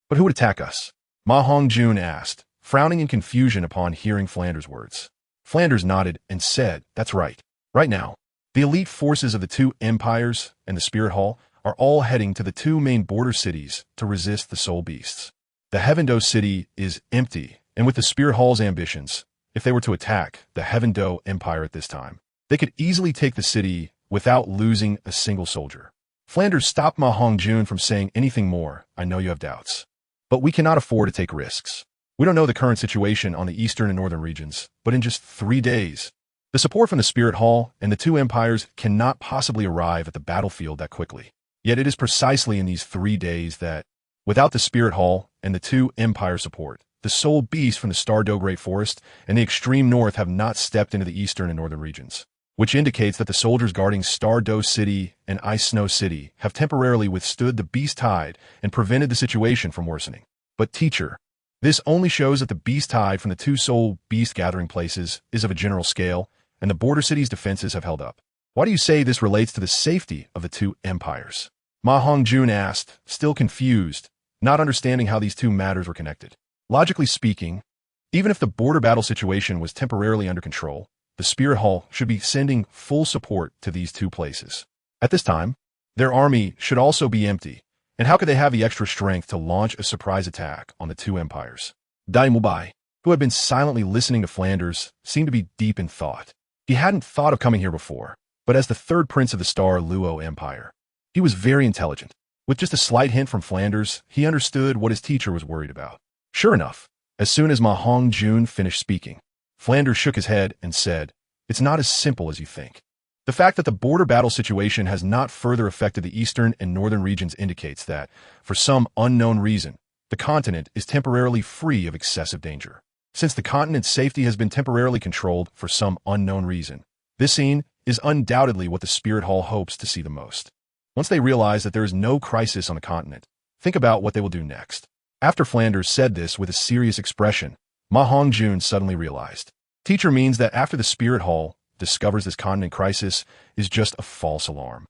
But who would attack us?" Ma Hongjun asked, frowning in confusion upon hearing Flanders' words. Flanders nodded and said, "That's right. Right now, the elite forces of the two empires and the Spirit Hall are all heading to the two main border cities to resist the Soul Beasts. The Heaven-Do city is empty, and with the Spirit Hall's ambitions, if they were to attack the Heaven-Do Empire at this time, they could easily take the city without losing a single soldier." Flanders stopped Ma Hongjun from saying anything more. "I know you have doubts, but we cannot afford to take risks. We don't know the current situation on the eastern and northern regions, but in just 3 days, the support from the Spirit Hall and the two empires cannot possibly arrive at the battlefield that quickly. Yet it is precisely in these 3 days that, without the Spirit Hall and the two empire support, the Soul Beast from the Star-Do Great Forest and the extreme north have not stepped into the eastern and northern regions, which indicates that the soldiers guarding Star-Do City and Ice Snow City have temporarily withstood the beast tide and prevented the situation from worsening. But teacher, this only shows that the beast tide from the two Soul Beast gathering places is of a general scale, and the border city's defenses have held up. Why do you say this relates to the safety of the two empires?" Ma Hongjun asked, still confused, not understanding how these two matters were connected. Logically speaking, even if the border battle situation was temporarily under control, the Spirit Hall should be sending full support to these two places. At this time, their army should also be empty, and how could they have the extra strength to launch a surprise attack on the two empires? Dai Mubai, who had been silently listening to Flanders, seemed to be deep in thought. He hadn't thought of coming here before, but as the third prince of the Star-Luo Empire, he was very intelligent. With just a slight hint from Flanders, he understood what his teacher was worried about. Sure enough, as soon as Ma Hongjun finished speaking, Flanders shook his head and said, "It's not as simple as you think. The fact that the border battle situation has not further affected the eastern and northern regions indicates that, for some unknown reason, the continent is temporarily free of excessive danger. Since the continent's safety has been temporarily controlled for some unknown reason, this scene is undoubtedly what the Spirit Hall hopes to see the most. Once they realize that there is no crisis on the continent, think about what they will do next." After Flanders said this with a serious expression, Ma Hongjun suddenly realized. Teacher means that after the Spirit Hall discovers this continent crisis is just a false alarm,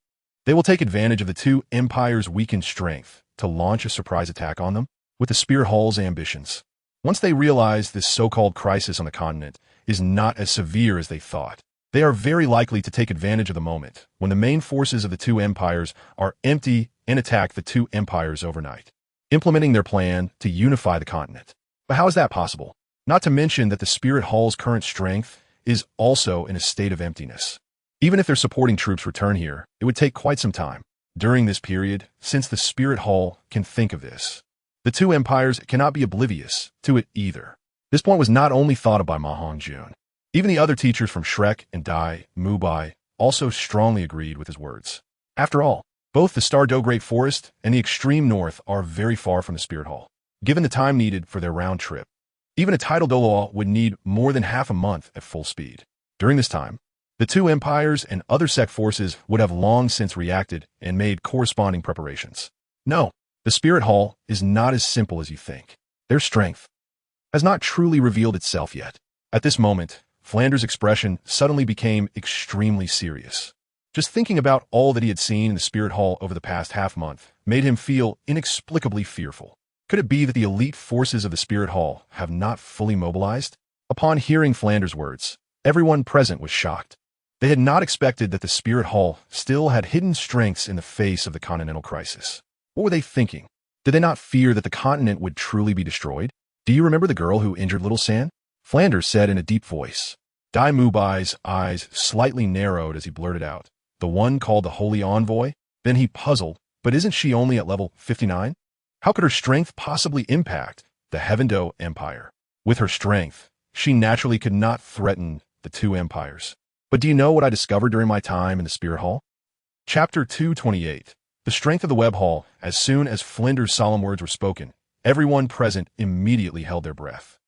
they will take advantage of the two empires' weakened strength to launch a surprise attack on them with the Spirit Hall's ambitions. Once they realize this so-called crisis on the continent is not as severe as they thought, they are very likely to take advantage of the moment when the main forces of the two empires are empty and attack the two empires overnight, implementing their plan to unify the continent. But how is that possible? Not to mention that the Spirit Hall's current strength is also in a state of emptiness. Even if their supporting troops return here, it would take quite some time. During this period, since the Spirit Hall can think of this, the two empires cannot be oblivious to it either. This point was not only thought of by Ma Hongjun. Even the other teachers from Shrek and Dai Mubai also strongly agreed with his words. After all, both the Star-Do Great Forest and the extreme north are very far from the Spirit Hall. Given the time needed for their round trip, even a tidal Douluo would need more than half a month at full speed. During this time, the two empires and other sect forces would have long since reacted and made corresponding preparations. No, the Spirit Hall is not as simple as you think. Their strength has not truly revealed itself yet. At this moment, Flanders' expression suddenly became extremely serious. Just thinking about all that he had seen in the Spirit Hall over the past half-month made him feel inexplicably fearful. Could it be that the elite forces of the Spirit Hall have not fully mobilized? Upon hearing Flanders' words, everyone present was shocked. They had not expected that the Spirit Hall still had hidden strengths in the face of the continental crisis. What were they thinking? Did they not fear that the continent would truly be destroyed? "Do you remember the girl who injured little San?" Flanders said in a deep voice. Dai Mubai's eyes slightly narrowed as he blurted out, "The one called the Holy Envoy?" Then he puzzled, "But isn't she only at level 59? How could her strength possibly impact the Heaven-Do Empire? With her strength, she naturally could not threaten the two empires. But do you know what I discovered during my time in the Spirit Hall?" Chapter 228. The Strength of the Web Hall. As soon as Flanders' solemn words were spoken, everyone present immediately held their breath.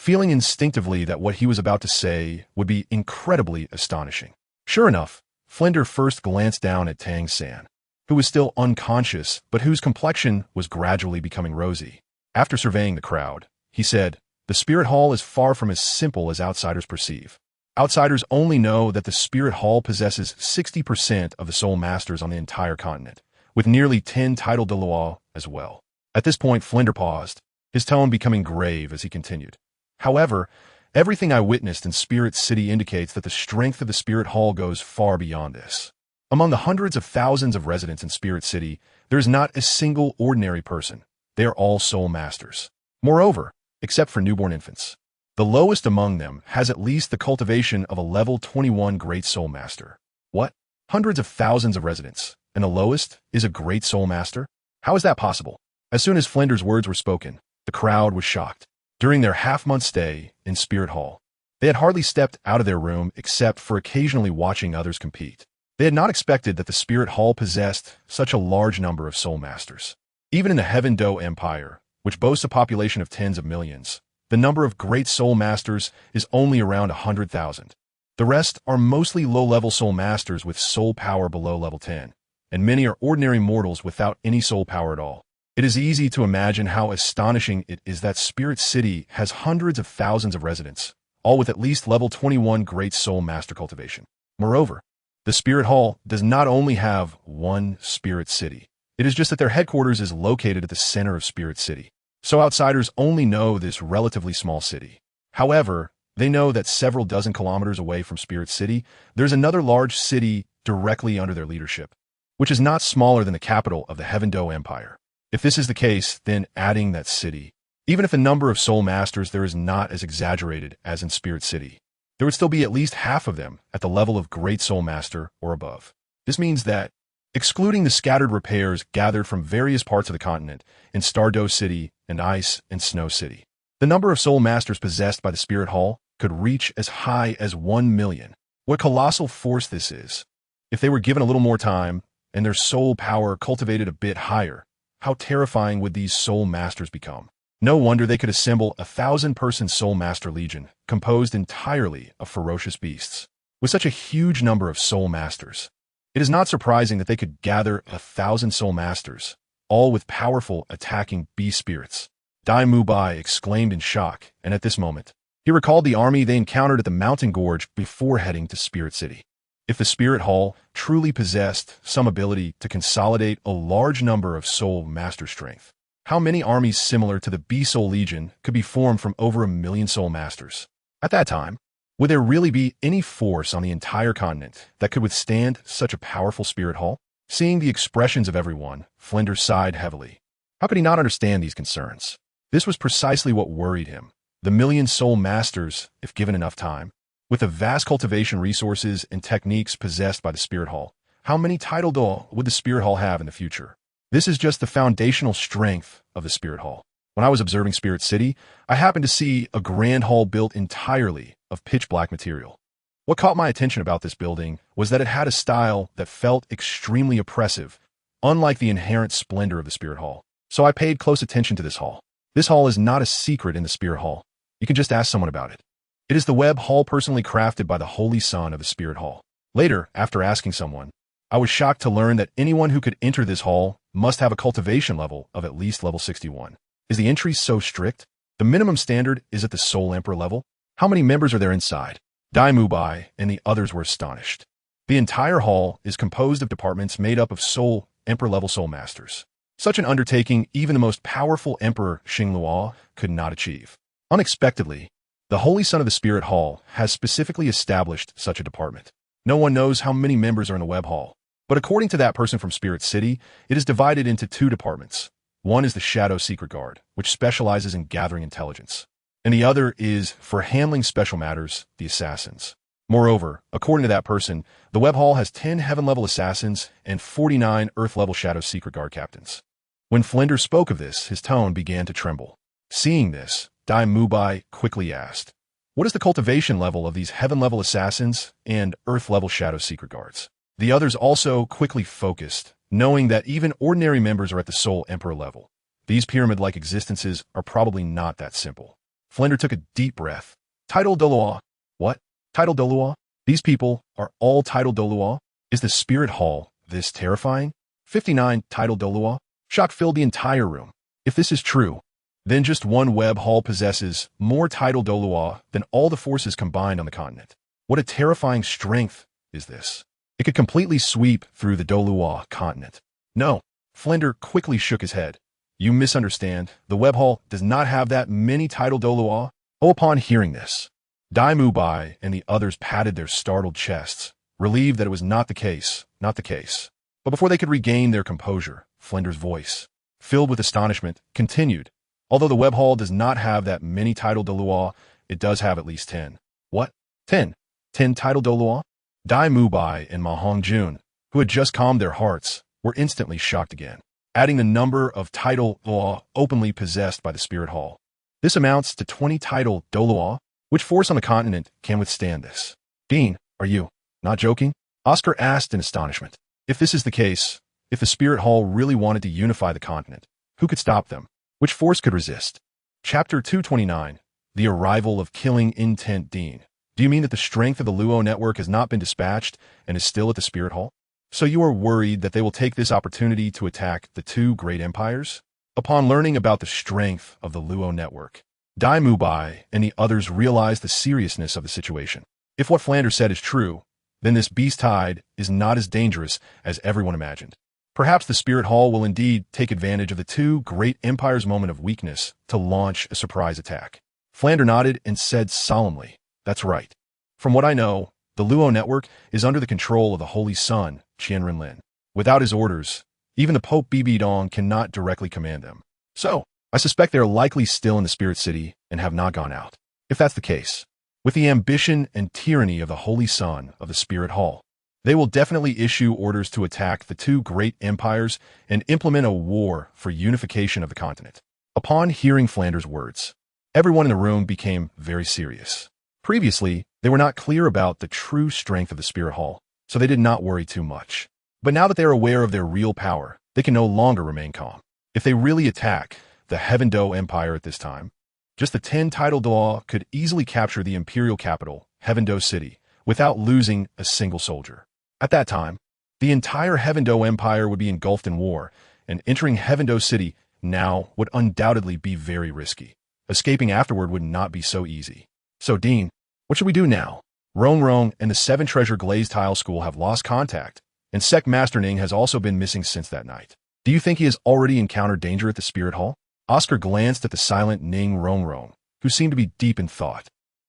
feeling instinctively that what he was about to say would be incredibly astonishing. Sure enough, Flinder first glanced down at Tang San, who was still unconscious but whose complexion was gradually becoming rosy. After surveying the crowd, he said, "The Spirit Hall is far from as simple as outsiders perceive. Outsiders only know that the Spirit Hall possesses 60% of the Soul Masters on the entire continent, with nearly 10 titled Douluo as well." At this point, Flinder paused, his tone becoming grave as he continued. "However, everything I witnessed in Spirit City indicates that the strength of the Spirit Hall goes far beyond this. Among the hundreds of thousands of residents in Spirit City, there is not a single ordinary person. They are all Soul Masters. Moreover, except for newborn infants, the lowest among them has at least the cultivation of a level 21 Great Soul Master." What? Hundreds of thousands of residents, and the lowest is a Great Soul Master? How is that possible? As soon as Flinder's words were spoken, the crowd was shocked. During their half-month stay in Spirit Hall, they had hardly stepped out of their room except for occasionally watching others compete. They had not expected that the Spirit Hall possessed such a large number of Soul Masters. Even in the Heaven Do Empire, which boasts a population of tens of millions, the number of Great Soul Masters is only around 100,000. The rest are mostly low-level Soul Masters with soul power below level 10, and many are ordinary mortals without any soul power at all. It is easy to imagine how astonishing it is that Spirit City has hundreds of thousands of residents, all with at least level 21 Great Soul Master cultivation. Moreover, the Spirit Hall does not only have one Spirit City. It is just that their headquarters is located at the center of Spirit City, so outsiders only know this relatively small city. However, they know that several dozen kilometers away from Spirit City, there's another large city directly under their leadership, which is not smaller than the capital of the Heaven Do Empire. If this is the case, then adding that city, even if the number of Soul Masters there is not as exaggerated as in Spirit City, there would still be at least half of them at the level of Great Soul Master or above. This means that, excluding the scattered repairs gathered from various parts of the continent in Stardow City and Ice and Snow City, the number of Soul Masters possessed by the Spirit Hall could reach as high as 1 million. What colossal force this is! If they were given a little more time and their soul power cultivated a bit higher, how terrifying would these Soul Masters become? No wonder they could assemble 1,000-person Soul Master Legion, composed entirely of ferocious beasts. With such a huge number of Soul Masters, it is not surprising that they could gather 1,000 Soul Masters, all with powerful attacking beast spirits. Dai Mubai exclaimed in shock, and at this moment, he recalled the army they encountered at the mountain gorge before heading to Spirit City. If the Spirit Hall truly possessed some ability to consolidate a large number of Soul Master strength, how many armies similar to the B-Soul Legion could be formed from over 1 million Soul Masters? At that time, would there really be any force on the entire continent that could withstand such a powerful Spirit Hall? Seeing the expressions of everyone, Flinder sighed heavily. How could he not understand these concerns? This was precisely what worried him. The million Soul Masters, if given enough time, with the vast cultivation resources and techniques possessed by the Spirit Hall, how many title Do would the Spirit Hall have in the future? This is just the foundational strength of the Spirit Hall. When I was observing Spirit City, I happened to see a grand hall built entirely of pitch black material. What caught my attention about this building was that it had a style that felt extremely oppressive, unlike the inherent splendor of the Spirit Hall. So I paid close attention to this hall. This hall is not a secret in the Spirit Hall. You can just ask someone about it. It is the web hall personally crafted by the Holy Son of the Spirit Hall. Later, after asking someone, I was shocked to learn that anyone who could enter this hall must have a cultivation level of at least level 61. Is the entry so strict? The minimum standard is at the Soul Emperor level? How many members are there inside? Dai Mubai and the others were astonished. The entire hall is composed of departments made up of Soul Emperor level Soul Masters. Such an undertaking even the most powerful Emperor Xingluo could not achieve. Unexpectedly, the Holy Son of the Spirit Hall has specifically established such a department. No one knows how many members are in the Web Hall, but according to that person from Spirit City, it is divided into 2 departments. One is the Shadow Secret Guard, which specializes in gathering intelligence, and the other is, for handling special matters, the Assassins. Moreover, according to that person, the Web Hall has 10 Heaven-level Assassins and 49 Earth-level Shadow Secret Guard captains. When Flinder spoke of this, his tone began to tremble. Seeing this, Dai Mubai quickly asked, "What is the cultivation level of these Heaven-level Assassins and Earth-level Shadow Secret Guards?" The others also quickly focused, knowing that even ordinary members are at the Soul Emperor level. These pyramid-like existences are probably not that simple. Flander took a deep breath. Title Douluo. What? Title Douluo? These people are all Title Douluo? Is the spirit hall this terrifying? 59 Title Douluo? Shock filled the entire room. If this is true, then just one web hall possesses more Title Douluo than all the forces combined on the continent. What a terrifying strength is this? It could completely sweep through the Douluo continent. No, Flander quickly shook his head. You misunderstand. The web hall does not have that many Title Douluo. Oh, upon hearing this, Dai Mubai and the others patted their startled chests, relieved that it was not the case. But before they could regain their composure, Flander's voice, filled with astonishment, continued. Although the web hall does not have that many Title Douluo, it does have at least 10. What? 10? 10 Title Douluo? Dai Mubai and Ma Hongjun, who had just calmed their hearts, were instantly shocked again, adding the number of Title Douluo openly possessed by the spirit hall. This amounts to 20 Title Douluo. Which force on the continent can withstand this? Dean, are you not joking? Oscar asked in astonishment. If this is the case, if the spirit hall really wanted to unify the continent, who could stop them? Which force could resist? Chapter 229, The Arrival of Killing Intent. Dean, do you mean that the strength of the Luo network has not been dispatched and is still at the spirit hall? So you are worried that they will take this opportunity to attack the two great empires? Upon learning about the strength of the Luo network, Dai Mubai and the others realized the seriousness of the situation. If what Flander said is true, then this beast tide is not as dangerous as everyone imagined. Perhaps the spirit hall will indeed take advantage of the two great empires' moment of weakness to launch a surprise attack. Flander nodded and said solemnly, That's right. From what I know, the Luo network is under the control of the Holy Son, Qian Renlin. Without his orders, even the Pope Bibi Dong cannot directly command them. So, I suspect they are likely still in the Spirit City and have not gone out. If that's the case, with the ambition and tyranny of the Holy Son of the Spirit Hall, they will definitely issue orders to attack the two great empires and implement a war for unification of the continent. Upon hearing Flander's words, everyone in the room became very serious. Previously, they were not clear about the true strength of the Spirit Hall, so they did not worry too much. But now that they are aware of their real power, they can no longer remain calm. If they really attack the Heaven Do Empire at this time, just the 10 Title Douluo could easily capture the imperial capital, Heaven Do City, without losing a single soldier. At that time, the entire Heaven Do Empire would be engulfed in war, and entering Heaven Do City now would undoubtedly be very risky. Escaping afterward would not be so easy. So, Dean, what should we do now? Rong and the Seven Treasure Glazed Tile School have lost contact, and Sect Master Ning has also been missing since that night. Do you think he has already encountered danger at the Spirit Hall? Oscar glanced at the silent Ning Rong, who seemed to be deep in thought,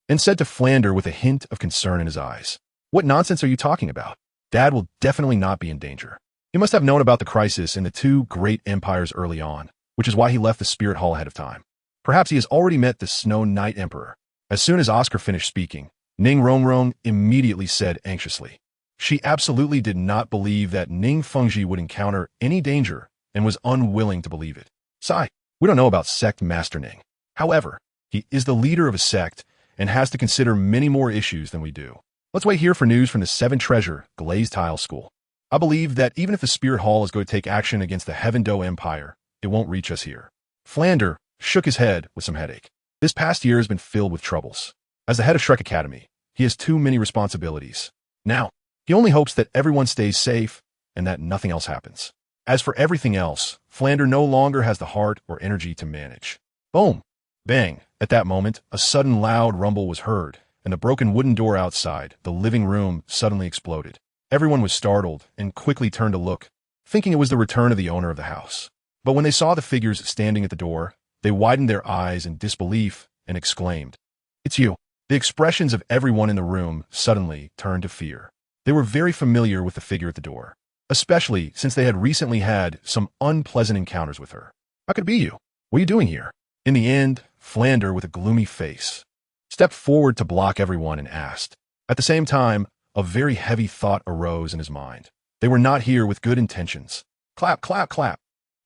and said to Flander with a hint of concern in his eyes, What nonsense are you talking about? Dad will definitely not be in danger. He must have known about the crisis in the two great empires early on, which is why he left the Spirit Hall ahead of time. Perhaps he has already met the Snow Knight Emperor. As soon as Oscar finished speaking, Ning Rong immediately said anxiously. She absolutely did not believe that Ning Fengji would encounter any danger and was unwilling to believe it. Sigh. We don't know about Sect Master Ning. However, he is the leader of a sect and has to consider many more issues than we do. Let's wait here for news from the Seven Treasure Glazed Tile School. I believe that even if the Spirit Hall is going to take action against the Heaven Do Empire, it won't reach us here. Flander shook his head with some headache. This past year has been filled with troubles. As the head of Shrek Academy, he has too many responsibilities. Now, he only hopes that everyone stays safe and that nothing else happens. As for everything else, Flander no longer has the heart or energy to manage. Boom! Bang! At that moment, a sudden loud rumble was heard, and the broken wooden door outside the living room suddenly exploded. Everyone was startled and quickly turned to look, thinking it was the return of the owner of the house. But when they saw the figures standing at the door, they widened their eyes in disbelief and exclaimed, It's you! The expressions of everyone in the room suddenly turned to fear. They were very familiar with the figure at the door, especially since they had recently had some unpleasant encounters with her. How could it be you? What are you doing here? In the end, Flander, with a gloomy face, stepped forward to block everyone and asked. At the same time, a very heavy thought arose in his mind. They were not here with good intentions. Clap, clap, clap.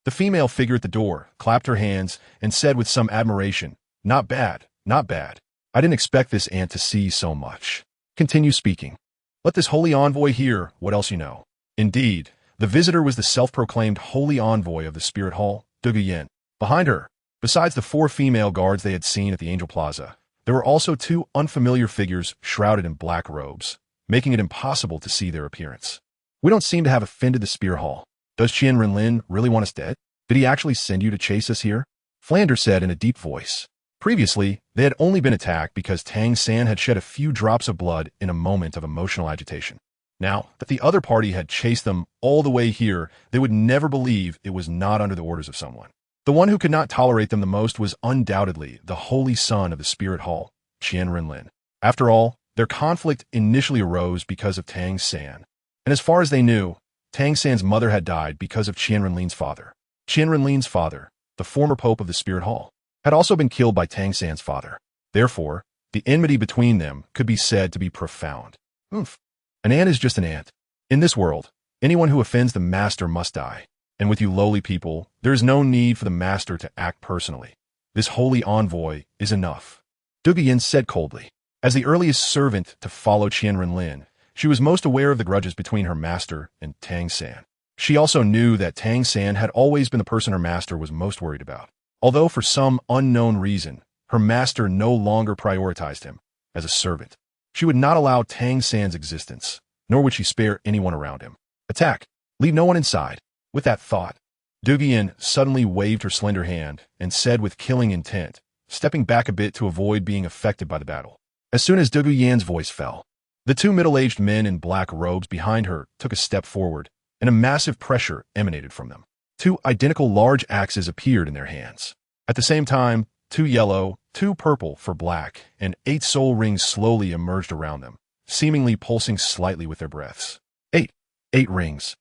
The female figure at the door clapped her hands and said with some admiration, Not bad, not bad. I didn't expect this aunt to see so much. Continue speaking. Let this holy envoy hear what else you know. Indeed, the visitor was the self-proclaimed holy envoy of the Spirit Hall, Dugu Yin. Behind her, Besides the 4 female guards they had seen at the Angel Plaza, there were also 2 unfamiliar figures shrouded in black robes, making it impossible to see their appearance. We don't seem to have offended the Spear Hall. Does Qian Renlin really want us dead? Did he actually send you to chase us here? Flander said in a deep voice. Previously, they had only been attacked because Tang San had shed a few drops of blood in a moment of emotional agitation. Now that the other party had chased them all the way here, they would never believe it was not under the orders of someone. The one who could not tolerate them the most was undoubtedly the holy son of the Spirit Hall, Qian Renlin. After all, their conflict initially arose because of Tang San. And as far as they knew, Tang San's mother had died because of Qian Renlin's father. Qian Renlin's father, the former pope of the Spirit Hall, had also been killed by Tang San's father. Therefore, the enmity between them could be said to be profound. An ant is just an ant. In this world, anyone who offends the master must die. And with you lowly people, there is no need for the master to act personally. This holy envoy is enough. Duguyan said coldly. As the earliest servant to follow Qian Renlin, she was most aware of the grudges between her master and Tang San. She also knew that Tang San had always been the person her master was most worried about. Although for some unknown reason, her master no longer prioritized him as a servant. She would not allow Tang San's existence, nor would she spare anyone around him. Attack! Leave no one inside. With that thought, Duguyan suddenly waved her slender hand and said with killing intent, stepping back a bit to avoid being affected by the battle. As soon as Duguyan's voice fell, the 2 middle-aged men in black robes behind her took a step forward, and a massive pressure emanated from them. 2 identical large axes appeared in their hands. At the same time, 2 yellow, 2 purple for black, and 8 soul rings slowly emerged around them, seemingly pulsing slightly with their breaths. 8 rings.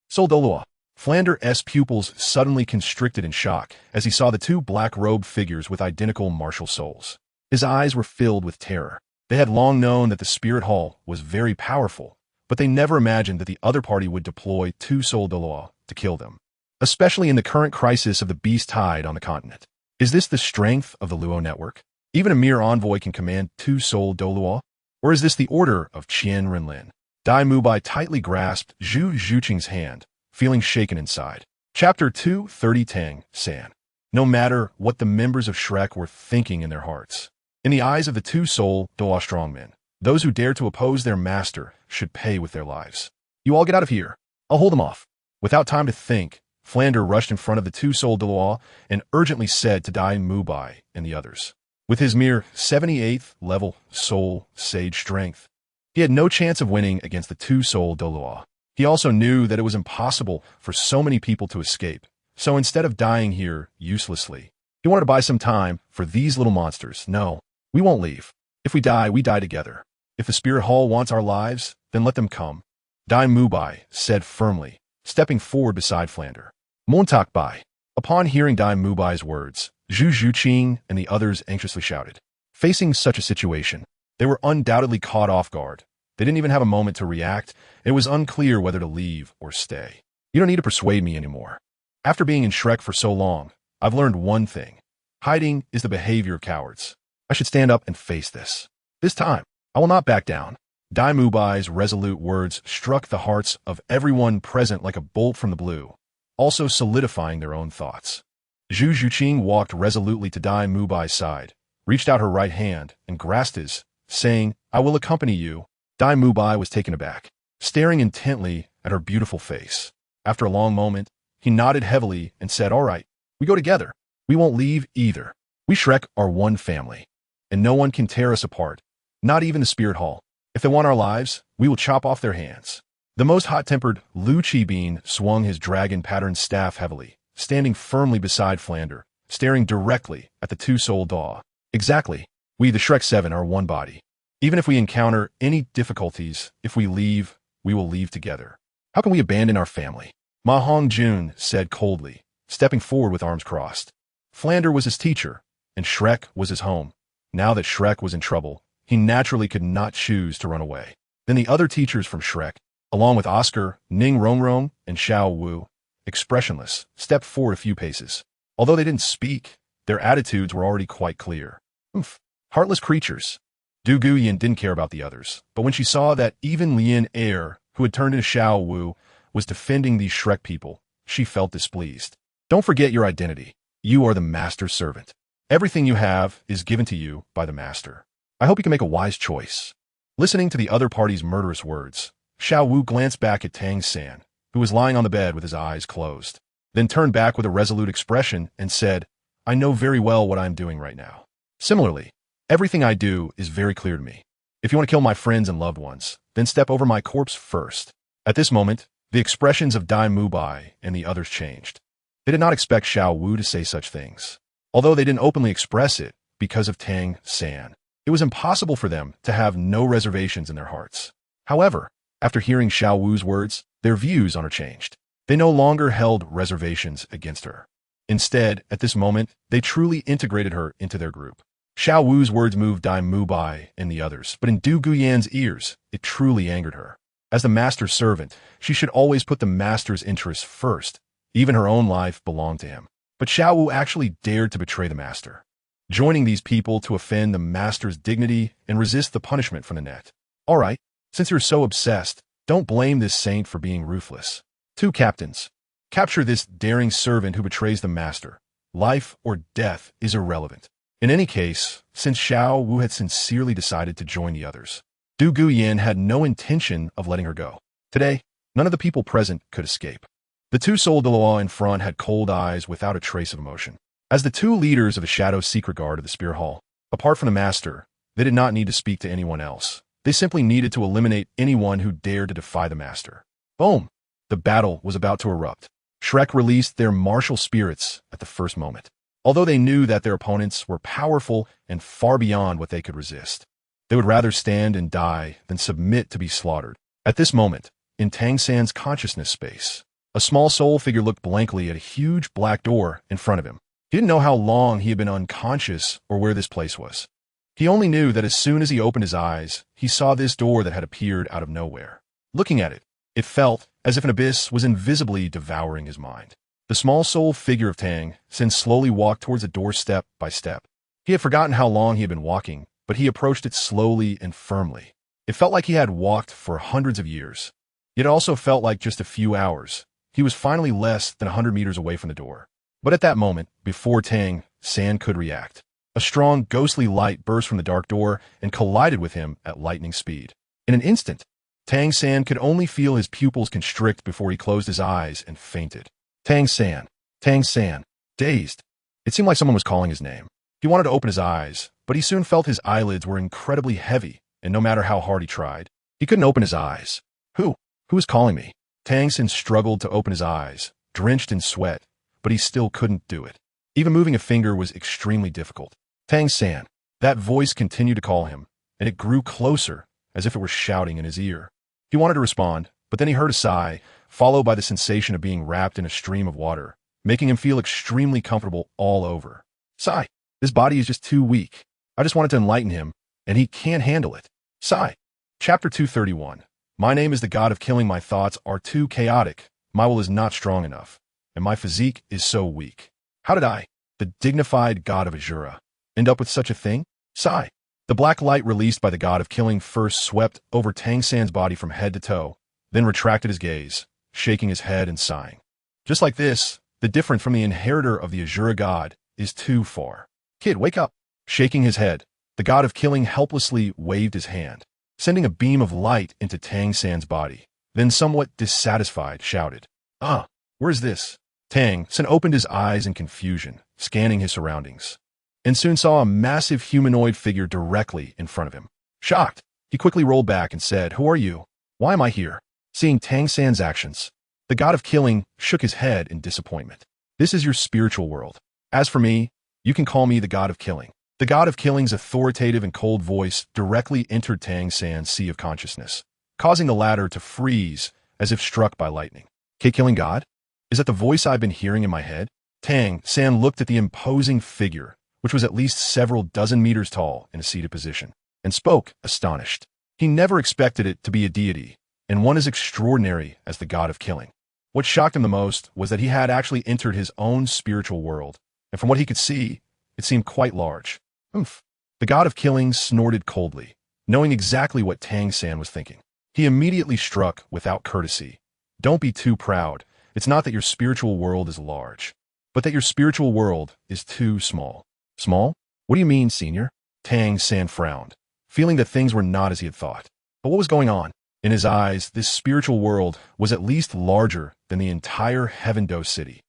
Soul Douluo. Flander's pupils suddenly constricted in shock as he saw the 2 black-robed figures with identical martial souls. His eyes were filled with terror. They had long known that the Spirit Hall was very powerful, but they never imagined that the other party would deploy 2 Soul Douluo to kill them, especially in the current crisis of the beast tide on the continent. Is this the strength of the Luo network? Even a mere envoy can command 2 Soul Douluo? Or is this the order of Qian Renlin? Dai Mubai tightly grasped Zhu Zhuqing's hand, feeling shaken inside. Chapter 230 Tang San. No matter what the members of Shrek were thinking in their hearts, in the eyes of the 2 Soul Douluo strongmen, those who dare to oppose their master should pay with their lives. You all get out of here. I'll hold them off. Without time to think, Flander rushed in front of the 2 Soul Douluo and urgently said to Dai Mubai and the others. With his mere 78th level soul sage strength, he had no chance of winning against the 2 Soul Douluo. He also knew that it was impossible for so many people to escape, so instead of dying here uselessly, he wanted to buy some time for these little monsters. No, we won't leave. If we die together. If the Spirit Hall wants our lives, then let them come. Dai Mubai said firmly, stepping forward beside Flander. Montak Bai. Upon hearing Dai Mubai's words, Zhu Zhuqing and the others anxiously shouted. Facing such a situation, they were undoubtedly caught off guard. They didn't even have a moment to react. It was unclear whether to leave or stay. You don't need to persuade me anymore. After being in Shrek for so long, I've learned one thing. Hiding is the behavior of cowards. I should stand up and face this. This time, I will not back down. Dai Mubai's resolute words struck the hearts of everyone present like a bolt from the blue, also solidifying their own thoughts. Zhu Zhuqing walked resolutely to Dai Mubai's side, reached out her right hand, and grasped his, saying, I will accompany you. Dai Mubai was taken aback, staring intently at her beautiful face. After a long moment, he nodded heavily and said, All right, we go together. We won't leave either. We Shrek are one family, and no one can tear us apart, not even the Spirit Hall. If they want our lives, we will chop off their hands. The most hot-tempered Lu Chi-Bean swung his dragon-patterned staff heavily, standing firmly beside Flander, staring directly at the 2 Soul Douluo. Exactly. We, the Shrek 7, are one body. Even if we encounter any difficulties, if we leave, we will leave together. How can we abandon our family? Ma Hongjun said coldly, stepping forward with arms crossed. Flander was his teacher, and Shrek was his home. Now that Shrek was in trouble, he naturally could not choose to run away. Then the other teachers from Shrek, along with Oscar, Ning Rongrong, and Xiao Wu, expressionless, stepped forward a few paces. Although they didn't speak, their attitudes were already quite clear. Heartless creatures. Du Guyan didn't care about the others, but when she saw that even Lien Air, who had turned into Xiao Wu, was defending these Shrek people, she felt displeased. Don't forget your identity. You are the master's servant. Everything you have is given to you by the master. I hope you can make a wise choice." Listening to the other party's murderous words, Xiao Wu glanced back at Tang San, who was lying on the bed with his eyes closed, then turned back with a resolute expression and said, "I know very well what I am doing right now. Similarly, everything I do is very clear to me. If you want to kill my friends and loved ones, then step over my corpse first." At this moment, the expressions of Dai Mubai and the others changed. They did not expect Xiao Wu to say such things. Although they didn't openly express it because of Tang San, it was impossible for them to have no reservations in their hearts. However, after hearing Xiao Wu's words, their views on her changed. They no longer held reservations against her. Instead, at this moment, they truly integrated her into their group. Xiao Wu's words moved Dai Mubai and the others, but in Du Guyan's ears, it truly angered her. As the master's servant, she should always put the master's interests first. Even her own life belonged to him. But Xiao Wu actually dared to betray the master, joining these people to offend the master's dignity and resist the punishment from the net. All right, since you're so obsessed, don't blame this saint for being ruthless. 2 captains. Capture this daring servant who betrays the master. Life or death is irrelevant. In any case, since Xiao Wu had sincerely decided to join the others, Du Guyan had no intention of letting her go. Today, none of the people present could escape. The 2 Douluo in front had cold eyes without a trace of emotion. As the 2 leaders of the Shadow Secret Guard of the Spear Hall, apart from the master, they did not need to speak to anyone else. They simply needed to eliminate anyone who dared to defy the master. Boom! The battle was about to erupt. Shrek released their martial spirits at the first moment. Although they knew that their opponents were powerful and far beyond what they could resist, they would rather stand and die than submit to be slaughtered. At this moment, in Tang San's consciousness space, a small soul figure looked blankly at a huge black door in front of him. He didn't know how long he had been unconscious or where this place was. He only knew that as soon as he opened his eyes, he saw this door that had appeared out of nowhere. Looking at it, it felt as if an abyss was invisibly devouring his mind. The small soul figure of Tang San slowly walked towards the door step by step. He had forgotten how long he had been walking, but he approached it slowly and firmly. It felt like he had walked for hundreds of years. Yet it also felt like just a few hours. He was finally less than 100 meters away from the door. But at that moment, before Tang San could react, a strong, ghostly light burst from the dark door and collided with him at lightning speed. In an instant, Tang San could only feel his pupils constrict before he closed his eyes and fainted. Tang San. Tang San. Dazed. It seemed like someone was calling his name. He wanted to open his eyes, but he soon felt his eyelids were incredibly heavy, and no matter how hard he tried, he couldn't open his eyes. Who? Who is calling me? Tang San struggled to open his eyes, drenched in sweat, but he still couldn't do it. Even moving a finger was extremely difficult. Tang San. That voice continued to call him, and it grew closer, as if it were shouting in his ear. He wanted to respond, but then he heard a sigh, followed by the sensation of being wrapped in a stream of water, making him feel extremely comfortable all over. Sigh. His body is just too weak. I just wanted to enlighten him, and he can't handle it. Sigh. Chapter 231. My name is the god of killing. My thoughts are too chaotic. My will is not strong enough, and my physique is so weak. How did I, the dignified god of Azura, end up with such a thing? Sigh. The black light released by the god of killing first swept over Tang San's body from head to toe, then retracted his gaze, shaking his head and sighing. Just like this, the difference from the inheritor of the Azura god is too far. Kid, wake up. Shaking his head, the god of killing helplessly waved his hand, sending a beam of light into Tang San's body, then somewhat dissatisfied shouted, "Ah, where is this?" Tang San opened his eyes in confusion, scanning his surroundings, and soon saw a massive humanoid figure directly in front of him. Shocked, he quickly rolled back and said, "Who are you? Why am I here?" Seeing Tang San's actions, the god of killing shook his head in disappointment. "This is your spiritual world. As for me, you can call me the god of killing." The god of killing's authoritative and cold voice directly entered Tang San's sea of consciousness, causing the latter to freeze as if struck by lightning. Killing god? Is that the voice I've been hearing in my head? Tang San looked at the imposing figure, which was at least several dozen meters tall in a seated position, and spoke, astonished. He never expected it to be a deity, and one as extraordinary as the god of killing. What shocked him the most was that he had actually entered his own spiritual world, and from what he could see, it seemed quite large. Oomph. The god of killing snorted coldly, knowing exactly what Tang San was thinking. He immediately struck without courtesy. Don't be too proud. It's not that your spiritual world is large. but that your spiritual world is too small. Small? What do you mean, senior? Tang San frowned, feeling that things were not as he had thought. But what was going on? In his eyes, this spiritual world was at least larger than the entire Heaven-Do city.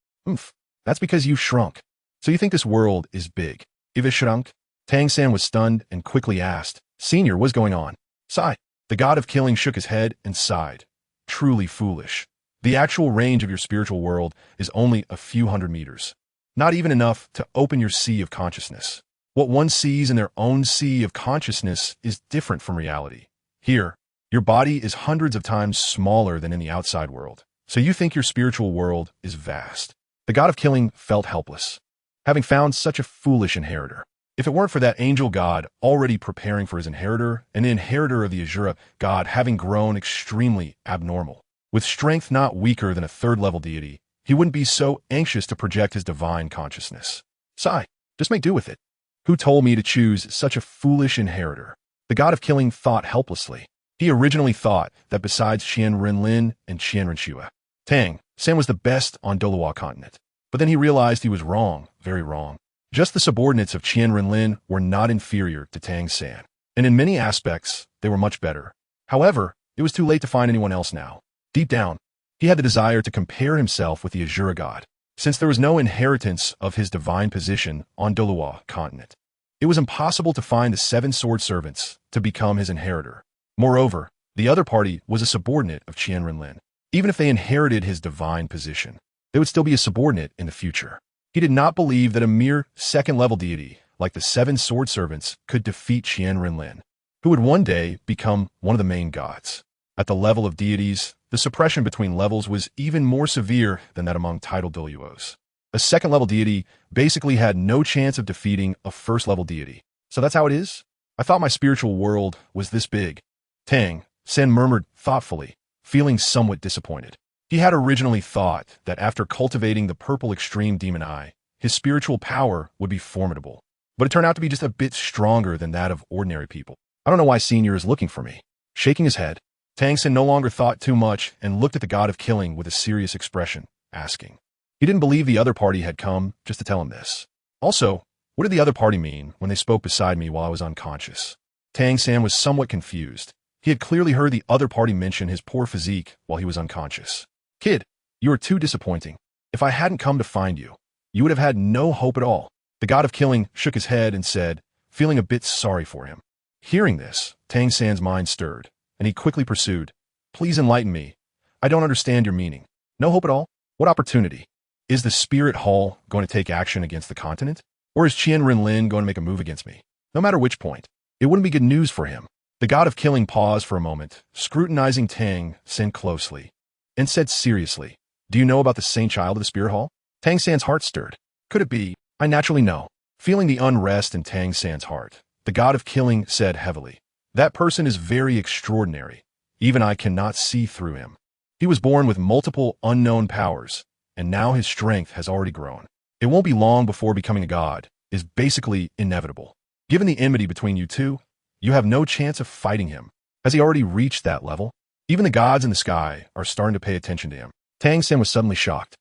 That's because you shrunk. So you think this world is big. If it shrunk? Tang San was stunned and quickly asked, Senior, what's going on? Sigh. The god of killing shook his head and sighed. Truly foolish. The actual range of your spiritual world is only a few hundred meters. Not even enough to open your sea of consciousness. What one sees in their own sea of consciousness is different from reality. Here, your body is hundreds of times smaller than in the outside world, so you think your spiritual world is vast. The god of killing felt helpless, having found such a foolish inheritor. If it weren't for that angel god already preparing for his inheritor, and the inheritor of the Azura god having grown extremely abnormal, with strength not weaker than a third-level deity, he wouldn't be so anxious to project his divine consciousness. Sigh, just make do with it. Who told me to choose such a foolish inheritor? The god of killing thought helplessly. He originally thought that besides Qian Renlin and QianRenlin, Tang San was the best on Douluo continent. But then he realized he was wrong, very wrong. Just the subordinates of Qian Renlin were not inferior to Tang San, and in many aspects, they were much better. However, it was too late to find anyone else now. Deep down, he had the desire to compare himself with the Azura god, since there was no inheritance of his divine position on Douluo continent. It was impossible to find the 7 sword servants to become his inheritor. Moreover, the other party was a subordinate of Qian Renlin. Even if they inherited his divine position, they would still be a subordinate in the future. He did not believe that a mere second-level deity like the 7 sword servants could defeat Qian Renlin, who would one day become one of the main gods. At the level of deities, the suppression between levels was even more severe than that among titled Douluos. A second-level deity basically had no chance of defeating a first-level deity. So that's how it is? I thought my spiritual world was this big. Tang San murmured thoughtfully, feeling somewhat disappointed. He had originally thought that after cultivating the purple extreme demon eye, his spiritual power would be formidable. But it turned out to be just a bit stronger than that of ordinary people. I don't know why Senior is looking for me. Shaking his head, Tang San no longer thought too much and looked at the god of killing with a serious expression, asking. He didn't believe the other party had come just to tell him this. Also, what did the other party mean when they spoke beside me while I was unconscious? Tang San was somewhat confused. He had clearly heard the other party mention his poor physique while he was unconscious. Kid, you are too disappointing. If I hadn't come to find you, you would have had no hope at all. The god of killing shook his head and said, feeling a bit sorry for him. Hearing this, Tang San's mind stirred, and he quickly pursued, Please enlighten me. I don't understand your meaning. No hope at all? What opportunity? Is the Spirit Hall going to take action against the continent? Or is Qian Renlin going to make a move against me? No matter which point, it wouldn't be good news for him. The god of killing paused for a moment, scrutinizing Tang San closely, and said seriously, Do you know about the Saint Child of the Spirit Hall? Tang San's heart stirred. Could it be? I naturally know. Feeling the unrest in Tang San's heart, the god of killing said heavily, That person is very extraordinary. Even I cannot see through him. He was born with multiple unknown powers, and now his strength has already grown. It won't be long before becoming a god is basically inevitable. Given the enmity between you two, you have no chance of fighting him. Has he already reached that level? Even the gods in the sky are starting to pay attention to him. Tang San was suddenly shocked.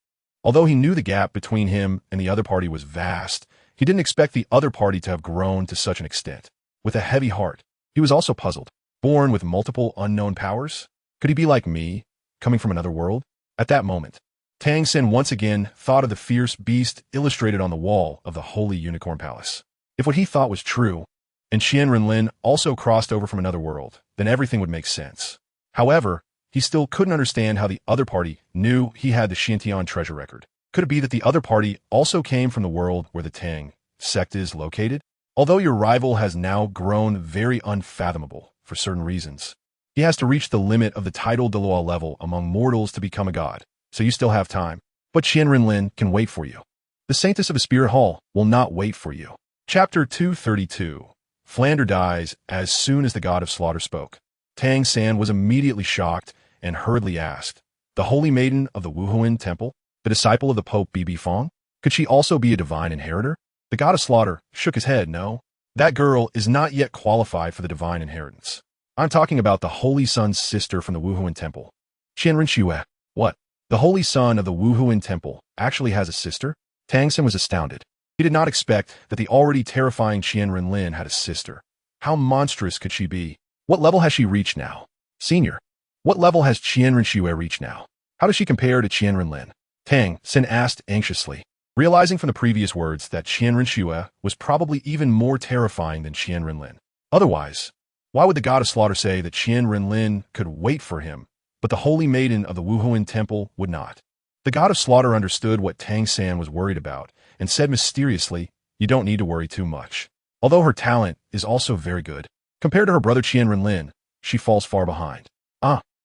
Although he knew the gap between him and the other party was vast, he didn't expect the other party to have grown to such an extent. With a heavy heart, he was also puzzled. Born with multiple unknown powers? Could he be like me, coming from another world? At that moment, Tang San once again thought of the fierce beast illustrated on the wall of the Holy Unicorn Palace. If what he thought was true, and Qian Renlin also crossed over from another world, then everything would make sense. However, he still couldn't understand how the other party knew he had the Xintian treasure record. Could it be that the other party also came from the world where the Tang sect is located? Although your rival has now grown very unfathomable for certain reasons, he has to reach the limit of the title Douluo level among mortals to become a god, so you still have time. But Qian Renlin can wait for you. The Saintess of the Spirit Hall will not wait for you. Chapter 232. Flander dies as soon as the god of slaughter spoke. Tang San was immediately shocked and hurriedly asked, The Holy Maiden of the Wuhuan Temple, the disciple of the Pope Bibi Dong? Could she also be a divine inheritor? The god of slaughter shook his head. No, that girl is not yet qualified for the divine inheritance. I'm talking about the Holy Sun's sister from the Wuhuan Temple. QianRenlin. What? The Holy Sun of the Wuhuan Temple actually has a sister? Tang San was astounded. He did not expect that the already terrifying Qian Renlin had a sister. How monstrous could she be? What level has she reached now? Senior. What level has QianRenlin reached now? How does she compare to Qian Renlin? Tang San asked anxiously, realizing from the previous words that QianRenlin was probably even more terrifying than Qian Renlin. Otherwise, why would the god of slaughter say that Qian Renlin could wait for him, but the holy maiden of the Wuhuan temple would not? The god of slaughter understood what Tang San was worried about and said mysteriously, "You don't need to worry too much." Although her talent is also very good, compared to her brother Qian Renlin, she falls far behind.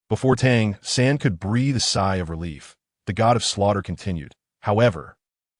Before Tang San could breathe a sigh of relief, the god of slaughter continued. However,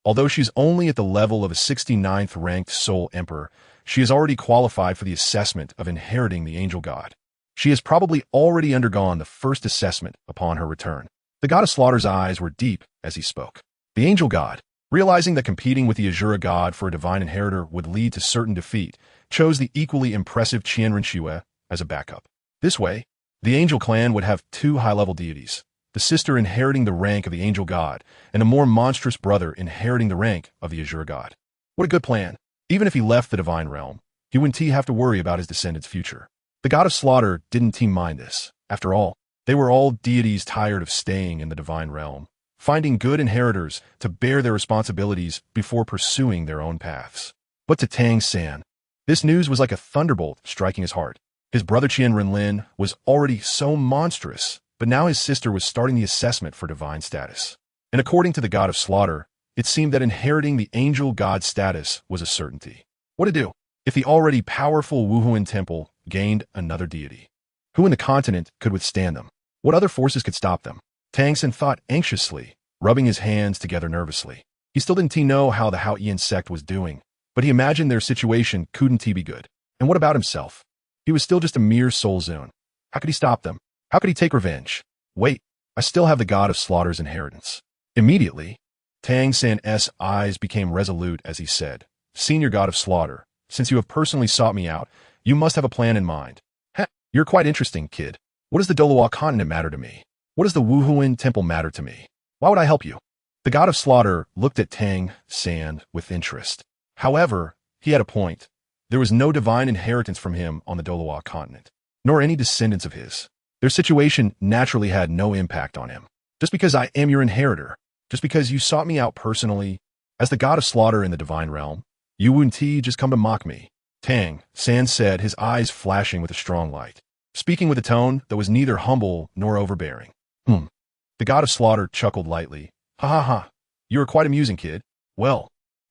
although she's only at the level of a 69th ranked soul emperor, she has already qualified for the assessment of inheriting the angel god. She has probably already undergone the first assessment upon her return. The god of slaughter's eyes were deep as he spoke. The angel god, realizing that competing with the Azura god for a divine inheritor would lead to certain defeat, chose the equally impressive QianRenlin as a backup. This way, the angel clan would have two high-level deities, the sister inheriting the rank of the angel god, and a more monstrous brother inheriting the rank of the Azura god. What a good plan. Even if he left the divine realm, he wouldn't have to worry about his descendants' future. The god of slaughter didn't mind this. After all, they were all deities tired of staying in the divine realm, finding good inheritors to bear their responsibilities before pursuing their own paths. But to Tang San, this news was like a thunderbolt striking his heart. His brother Qian Renlin was already so monstrous, but now his sister was starting the assessment for divine status. And according to the god of slaughter, it seemed that inheriting the angel god status was a certainty. What to do? If the already powerful Wuhuan temple gained another deity, who in the continent could withstand them? What other forces could stop them? Tang San thought anxiously, rubbing his hands together nervously. He still didn't know how the Haoyan sect was doing, but he imagined their situation couldn't be good. And what about himself? He was still just a mere soul zone. How could he stop them? How could he take revenge? Wait, I still have the god of slaughter's inheritance. Immediately, Tang San's eyes became resolute as he said, "Senior god of slaughter, since you have personally sought me out, you must have a plan in mind." "Heh, you're quite interesting, kid. What does the Douluo continent matter to me? What does the Wuhuan temple matter to me? Why would I help you?" The god of slaughter looked at Tang San with interest. However, he had a point. There was no divine inheritance from him on the Douluo continent, nor any descendants of his. Their situation naturally had no impact on him. Just because I am your inheritor, just because you sought me out personally, as the god of slaughter in the divine realm, you wouldn't just come to mock me. Tang San said, his eyes flashing with a strong light, speaking with a tone that was neither humble nor overbearing. The god of slaughter chuckled lightly. "Ha ha ha, you are quite amusing, kid. Well,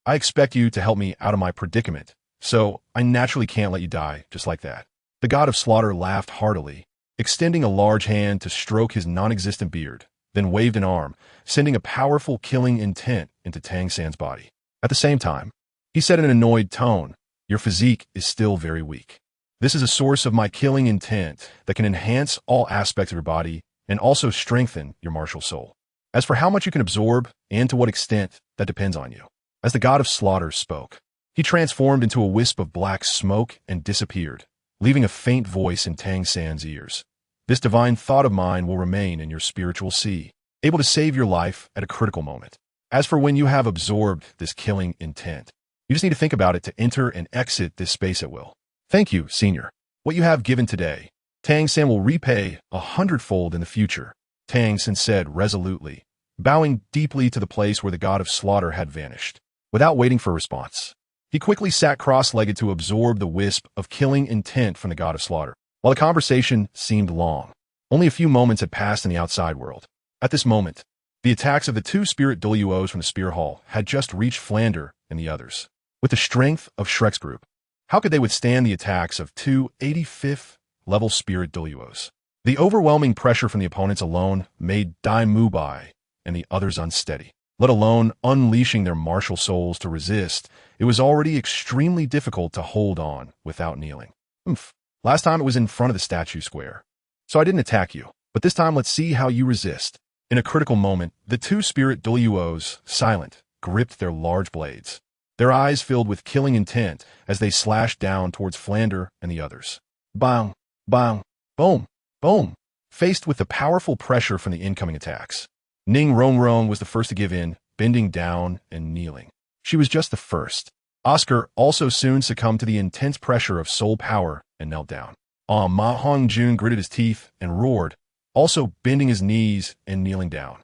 I expect you to help me out of my predicament, so I naturally can't let you die just like that." The god of slaughter laughed heartily, extending a large hand to stroke his non-existent beard, then waved an arm, sending a powerful killing intent into Tang San's body. At the same time, he said in an annoyed tone, "Your physique is still very weak. This is a source of my killing intent that can enhance all aspects of your body and also strengthen your martial soul. As for how much you can absorb and to what extent, that depends on you." As the god of slaughter spoke, he transformed into a wisp of black smoke and disappeared, leaving a faint voice in Tang San's ears. "This divine thought of mine will remain in your spiritual sea, able to save your life at a critical moment. As for when you have absorbed this killing intent, you just need to think about it to enter and exit this space at will. Thank you, Senior. What you have given today, Tang San will repay 100-fold in the future," Tang San said resolutely, bowing deeply to the place where the god of slaughter had vanished. Without waiting for a response, he quickly sat cross-legged to absorb the wisp of killing intent from the god of slaughter. While the conversation seemed long, only a few moments had passed in the outside world. At this moment, the attacks of the two spirit Douluos from the Spear Hall had just reached Flander and the others. With the strength of Shrek's group, how could they withstand the attacks of two 85th-level spirit Douluos? The overwhelming pressure from the opponents alone made Dai Mubai and the others unsteady. Let alone unleashing their martial souls to resist, it was already extremely difficult to hold on without kneeling. Last time it was in front of the statue square, so I didn't attack you, but this time let's see how you resist. In a critical moment, the two spirit Douluos, silent, gripped their large blades, their eyes filled with killing intent as they slashed down towards Flander and the others. Bang, bang, boom, boom. Faced with the powerful pressure from the incoming attacks, Ning Rongrong was the first to give in, bending down and kneeling. She was just the first. Oscar also soon succumbed to the intense pressure of soul power and knelt down. Ma Hongjun gritted his teeth and roared, also bending his knees and kneeling down.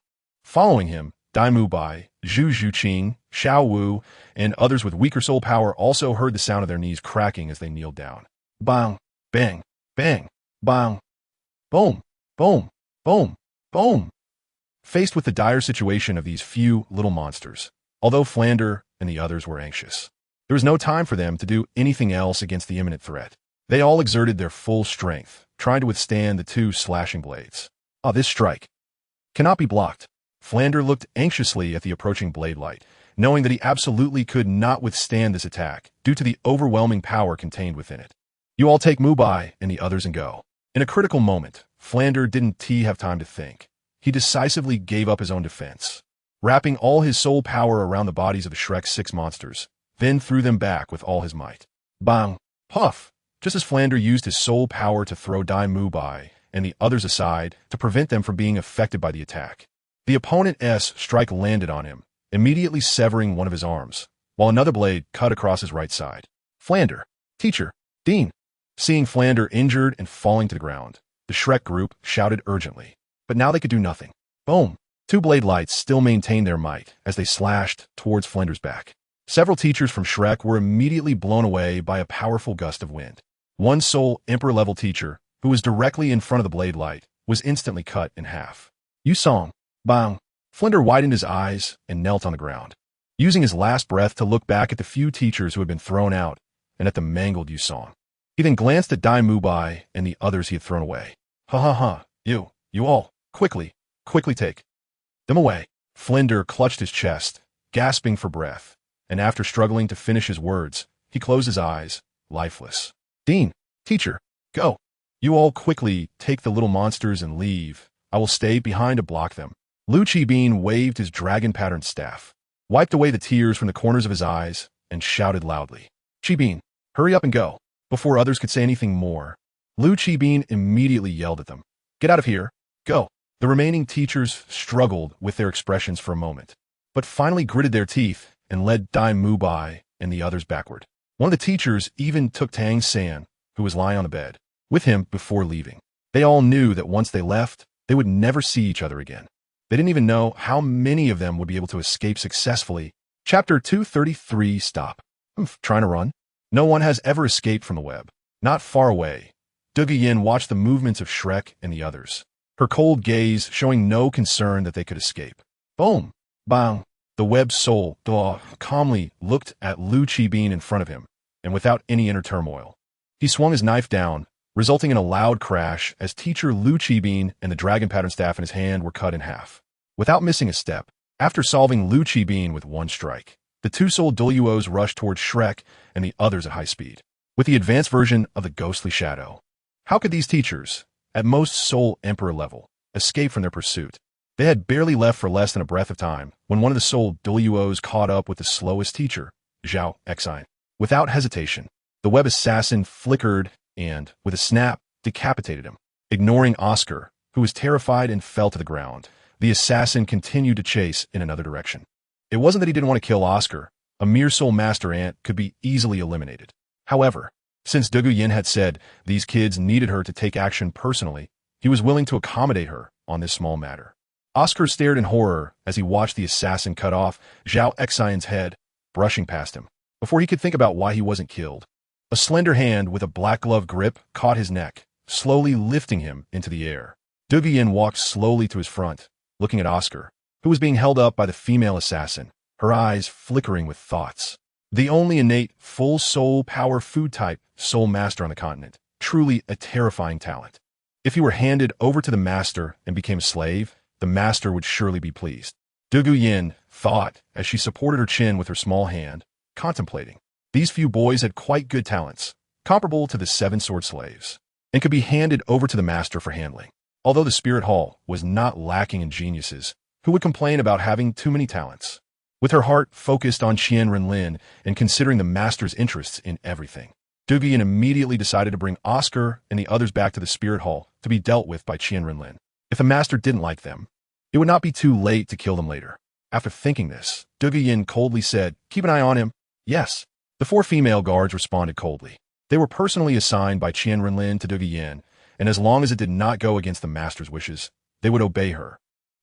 Following him, Dai Mubai, Zhu Zhuqing, Xiao Wu, and others with weaker soul power also heard the sound of their knees cracking as they kneeled down. Bang, bang, bang, bang, boom, boom, boom, boom. Faced with the dire situation of these few little monsters, although Flander and the others were anxious, there was no time for them to do anything else against the imminent threat. They all exerted their full strength, trying to withstand the two slashing blades. This strike cannot be blocked. Flander looked anxiously at the approaching blade light, knowing that he absolutely could not withstand this attack due to the overwhelming power contained within it. You all take Mubai and the others and go. In a critical moment, Flander didn't have time to think. He decisively gave up his own defense, wrapping all his soul power around the bodies of the Shrek 6 monsters, then threw them back with all his might. Bang! Puff! Just as Flander used his soul power to throw Dai Mubai and the others aside to prevent them from being affected by the attack, the opponent's strike landed on him, immediately severing one of his arms, while another blade cut across his right side. Flander! Teacher! Dean! Seeing Flander injured and falling to the ground, the Shrek group shouted urgently. But now they could do nothing. Boom! Two blade lights still maintained their might as they slashed towards Flander's back. Several teachers from Shrek were immediately blown away by a powerful gust of wind. One sole Emperor-level teacher, who was directly in front of the blade light, was instantly cut in half. Yusong! Bang! Flander widened his eyes and knelt on the ground, using his last breath to look back at the few teachers who had been thrown out and at the mangled Yusong. He then glanced at Dai Mubai and the others he had thrown away. Ha ha ha, you all, quickly take them away. Flander clutched his chest, gasping for breath, and after struggling to finish his words, he closed his eyes, lifeless. Dean, teacher, go. You all quickly take the little monsters and leave. I will stay behind to block them. Lu Qibin waved his dragon-patterned staff, wiped away the tears from the corners of his eyes, and shouted loudly. Qibin, hurry up and go. Before others could say anything more, Lu Qibin immediately yelled at them. Get out of here. Go. The remaining teachers struggled with their expressions for a moment, but finally gritted their teeth and led Dai Mubai and the others backward. One of the teachers even took Tang San, who was lying on the bed, with him before leaving. They all knew that once they left, they would never see each other again. They didn't even know how many of them would be able to escape successfully. Chapter 233 Stop. Trying to run? No one has ever escaped from the web. Not far away, Duguyin watched the movements of Shrek and the others, her cold gaze showing no concern that they could escape. Boom! Bang! The web soul, calmly looked at Lu Qibin in front of him, and without any inner turmoil, he swung his knife down, resulting in a loud crash as teacher Lu Qibin and the dragon pattern staff in his hand were cut in half. Without missing a step, after solving Lu Qibin with one strike, the two soul Douluos rushed towards Shrek and the others at high speed, with the advanced version of the ghostly shadow. How could these teachers, at most soul emperor level, escape from their pursuit? They had barely left for less than a breath of time when one of the soul Douluos caught up with the slowest teacher, Zhao Exine. Without hesitation, the web assassin flickered and, with a snap, decapitated him. Ignoring Oscar, who was terrified and fell to the ground, the assassin continued to chase in another direction. It wasn't that he didn't want to kill Oscar. A mere soul master ant could be easily eliminated. However, since Duguyin had said these kids needed her to take action personally, he was willing to accommodate her on this small matter. Oscar stared in horror as he watched the assassin cut off Zhao Exine's head, brushing past him, before he could think about why he wasn't killed. A slender hand with a black glove grip caught his neck, slowly lifting him into the air. Duguyin walked slowly to his front, looking at Oscar, who was being held up by the female assassin, her eyes flickering with thoughts. The only innate, full soul power food type soul master on the continent, truly a terrifying talent. If he were handed over to the master and became a slave, the master would surely be pleased. Duguyin thought as she supported her chin with her small hand, contemplating. These few boys had quite good talents, comparable to the 7 sword slaves, and could be handed over to the master for handling. Although the Spirit Hall was not lacking in geniuses who would complain about having too many talents. With her heart focused on Qian Renlin and considering the master's interests in everything, Duguyin immediately decided to bring Oscar and the others back to the Spirit Hall to be dealt with by Qian Renlin. If the master didn't like them, it would not be too late to kill them later. After thinking this, Yin coldly said, "Keep an eye on him." "Yes." The 4 female guards responded coldly. They were personally assigned by Qian Renlin to Yin, and as long as it did not go against the master's wishes, they would obey her.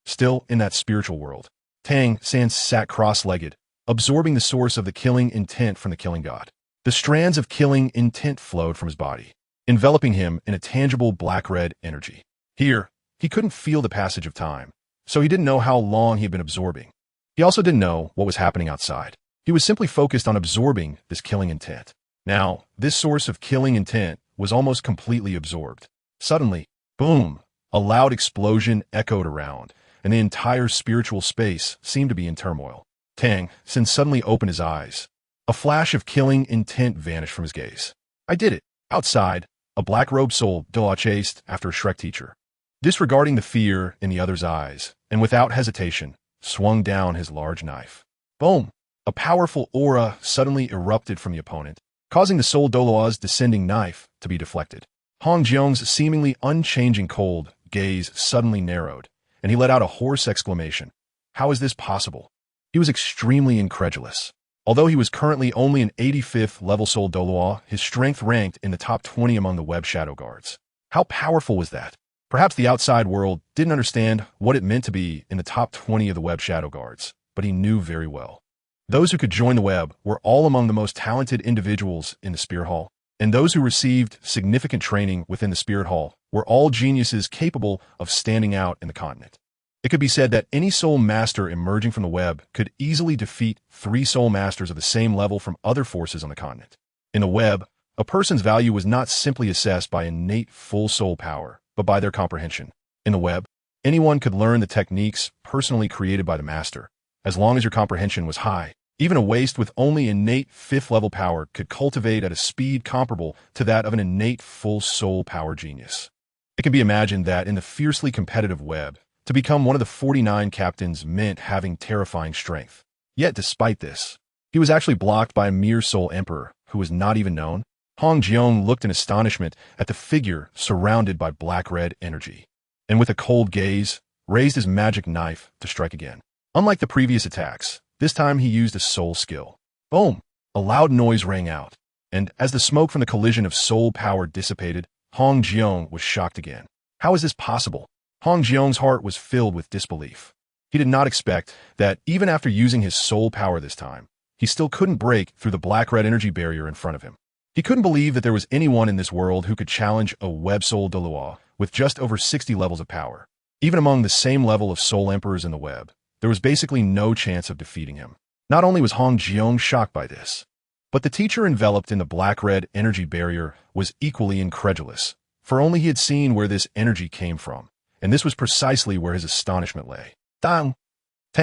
Still, in that spiritual world, Tang San sat cross-legged, absorbing the source of the killing intent from the killing god. The strands of killing intent flowed from his body, enveloping him in a tangible black-red energy. Here, he couldn't feel the passage of time, so he didn't know how long he had been absorbing. He also didn't know what was happening outside. He was simply focused on absorbing this killing intent. Now, this source of killing intent was almost completely absorbed. Suddenly, boom, a loud explosion echoed around, and the entire spiritual space seemed to be in turmoil. Tang San suddenly opened his eyes. A flash of killing intent vanished from his gaze. "I did it." Outside, a black-robed soul Douluo chased after a Shrek teacher. Disregarding the fear in the other's eyes, and without hesitation, swung down his large knife. Boom! A powerful aura suddenly erupted from the opponent, causing the soul Douluo's descending knife to be deflected. Hong Jiong's seemingly unchanging cold gaze suddenly narrowed, and he let out a hoarse exclamation. How is this possible? He was extremely incredulous. Although he was currently only an 85th level soul Douluo, his strength ranked in the top 20 among the web shadow guards. How powerful was that? Perhaps the outside world didn't understand what it meant to be in the top 20 of the web shadow guards, but he knew very well. Those who could join the web were all among the most talented individuals in the Spirit Hall, and those who received significant training within the Spirit Hall were all geniuses capable of standing out in the continent. It could be said that any soul master emerging from the web could easily defeat 3 soul masters of the same level from other forces on the continent. In the web, a person's value was not simply assessed by innate full soul power, but by their comprehension. In the web, anyone could learn the techniques personally created by the master, as long as your comprehension was high. Even a waste with only innate 5th level power could cultivate at a speed comparable to that of an innate full soul power genius. It can be imagined that in the fiercely competitive web, to become one of the 49 captains meant having terrifying strength. Yet despite this, he was actually blocked by a mere soul emperor who was not even known. Hong Jiong looked in astonishment at the figure surrounded by black-red energy, and with a cold gaze, raised his magic knife to strike again. Unlike the previous attacks, this time he used a soul skill. Boom! A loud noise rang out, and as the smoke from the collision of soul power dissipated, Hong Jiong was shocked again. How is this possible? Hong Jiong's heart was filled with disbelief. He did not expect that even after using his soul power this time, he still couldn't break through the black-red energy barrier in front of him. He couldn't believe that there was anyone in this world who could challenge a web soul Douluo with just over 60 levels of power. Even among the same level of soul emperors in the web, there was basically no chance of defeating him. Not only was Hong Jiong shocked by this, but the teacher enveloped in the black-red energy barrier was equally incredulous, for only he had seen where this energy came from, and this was precisely where his astonishment lay. Tang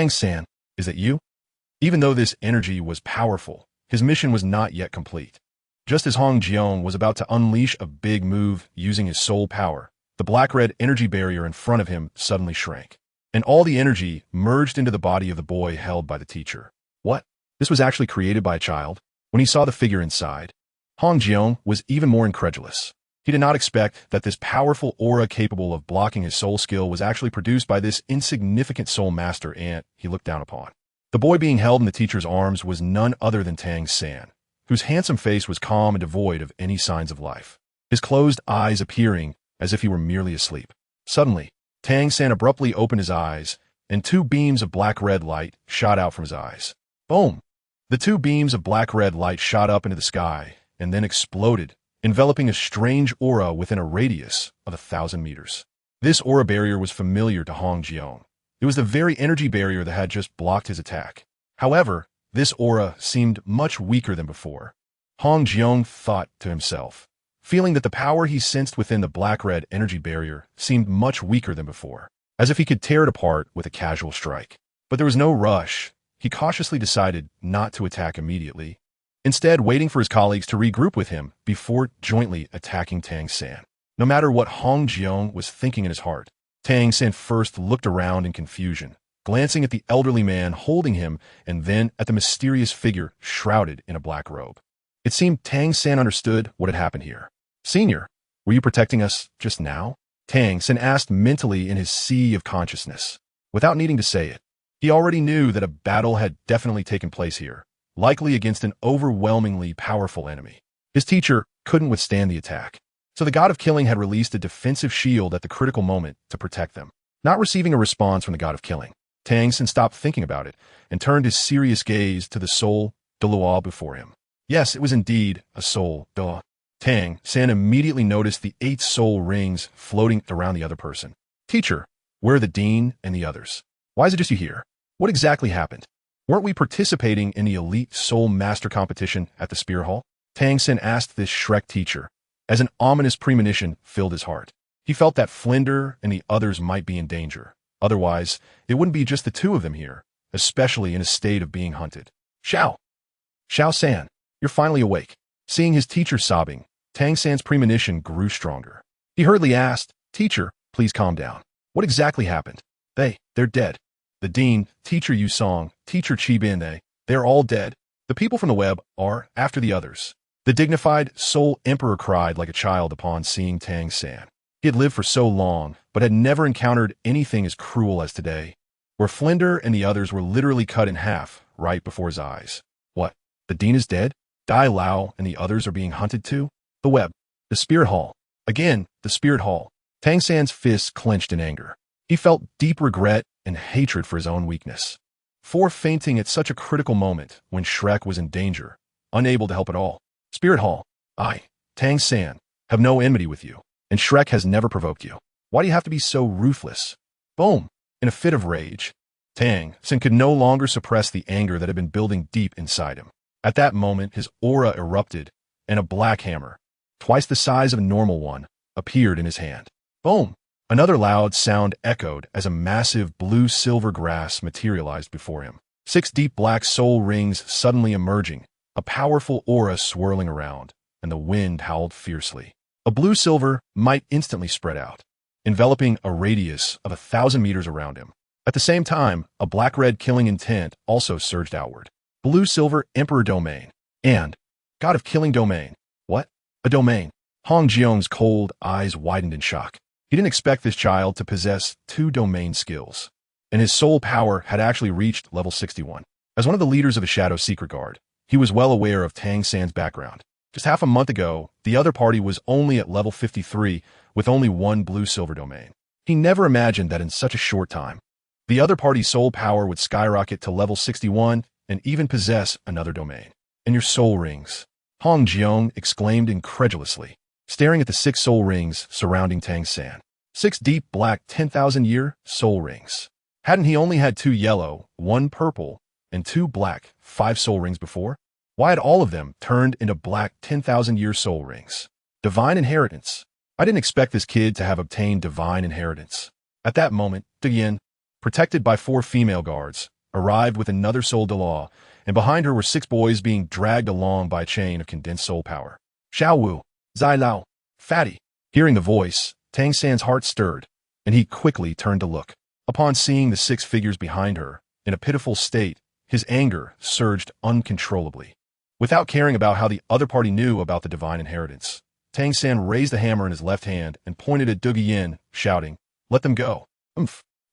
San, is that you? Even though this energy was powerful, his mission was not yet complete. Just as Hong Jiong was about to unleash a big move using his soul power, the black-red energy barrier in front of him suddenly shrank, and all the energy merged into the body of the boy held by the teacher. What? This was actually created by a child? When he saw the figure inside, Hong Jiong was even more incredulous. He did not expect that this powerful aura capable of blocking his soul skill was actually produced by this insignificant soul master ant he looked down upon. The boy being held in the teacher's arms was none other than Tang San, whose handsome face was calm and devoid of any signs of life, his closed eyes appearing as if he were merely asleep. Suddenly, Tang San abruptly opened his eyes, and 2 beams of black-red light shot out from his eyes. Boom! The 2 beams of black-red light shot up into the sky, and then exploded, enveloping a strange aura within a radius of 1,000 meters. This aura barrier was familiar to Hong Jiong. It was the very energy barrier that had just blocked his attack. However, this aura seemed much weaker than before. Hong Jiong thought to himself, feeling that the power he sensed within the black-red energy barrier seemed much weaker than before, as if he could tear it apart with a casual strike. But there was no rush. He cautiously decided not to attack immediately, instead waiting for his colleagues to regroup with him before jointly attacking Tang San. No matter what Hong Jiong was thinking in his heart, Tang San first looked around in confusion, glancing at the elderly man holding him and then at the mysterious figure shrouded in a black robe. It seemed Tang San understood what had happened here. "Senior, were you protecting us just now?" Tang San asked mentally in his sea of consciousness, without needing to say it. He already knew that a battle had definitely taken place here, likely against an overwhelmingly powerful enemy. His teacher couldn't withstand the attack, so the god of killing had released a defensive shield at the critical moment to protect them. Not receiving a response from the god of killing, Tang San stopped thinking about it and turned his serious gaze to the soul Douluo before him. Yes, it was indeed a soul Douluo. Tang San immediately noticed the 8 soul rings floating around the other person. Teacher, where are the dean and the others? Why is it just you here? What exactly happened? Weren't we participating in the elite soul master competition at the Spear Hall? Tang San asked this Shrek teacher, as an ominous premonition filled his heart. He felt that Flinder and the others might be in danger. Otherwise, it wouldn't be just the 2 of them here, especially in a state of being hunted. Xiao San, you're finally awake. Seeing his teacher sobbing, Tang San's premonition grew stronger. He hurriedly asked, Teacher, please calm down. What exactly happened? They're dead. The dean, Teacher Yu Song, Teacher Qi Bin, they're all dead. The people from the web are after the others. The dignified soul emperor cried like a child upon seeing Tang San. He had lived for so long, but had never encountered anything as cruel as today, where Flinder and the others were literally cut in half right before his eyes. What? The dean is dead? Dalu and the others are being hunted too? The web. The spirit hall. Again, the spirit hall. Tang San's fists clenched in anger. He felt deep regret and hatred for his own weakness. For fainting at such a critical moment when Shrek was in danger, unable to help at all. Spirit hall. I, Tang San, have no enmity with you, and Shrek has never provoked you. Why do you have to be so ruthless? Boom! In a fit of rage, Tang San could no longer suppress the anger that had been building deep inside him. At that moment, his aura erupted, and a black hammer, twice the size of a normal one, appeared in his hand. Boom! Another loud sound echoed as a massive blue-silver grass materialized before him. 6 deep black soul rings suddenly emerging, a powerful aura swirling around, and the wind howled fiercely. A blue-silver might instantly spread out, enveloping a radius of 1,000 meters around him. At the same time, a black-red killing intent also surged outward. Blue-silver Emperor Domain and God of Killing Domain. What? A domain. Hong Jiong's cold eyes widened in shock. He didn't expect this child to possess 2 domain skills, and his soul power had actually reached level 61. As one of the leaders of the Shadow Secret Guard, he was well aware of Tang San's background. Just half a month ago, the other party was only at level 53 with only 1 blue-silver domain. He never imagined that in such a short time, the other party's soul power would skyrocket to level 61 and even possess another domain. And your soul rings, Hong Jiong exclaimed incredulously, staring at the 6 soul rings surrounding Tang San. 6 deep black 10,000-year soul rings. Hadn't he only had 2 yellow, 1 purple, and 2 black 5 soul rings before? Why had all of them turned into black 10,000-year soul rings? Divine inheritance. I didn't expect this kid to have obtained divine inheritance. At that moment, Duyin, protected by 4 female guards, arrived with another soul Douluo, and behind her were 6 boys being dragged along by a chain of condensed soul power. Xiao Wu, Zai Lao, Fatty. Hearing the voice, Tang San's heart stirred, and he quickly turned to look. Upon seeing the 6 figures behind her, in a pitiful state, his anger surged uncontrollably. Without caring about how the other party knew about the divine inheritance, Tang San raised the hammer in his left hand and pointed at Duyin, shouting, "Let them go.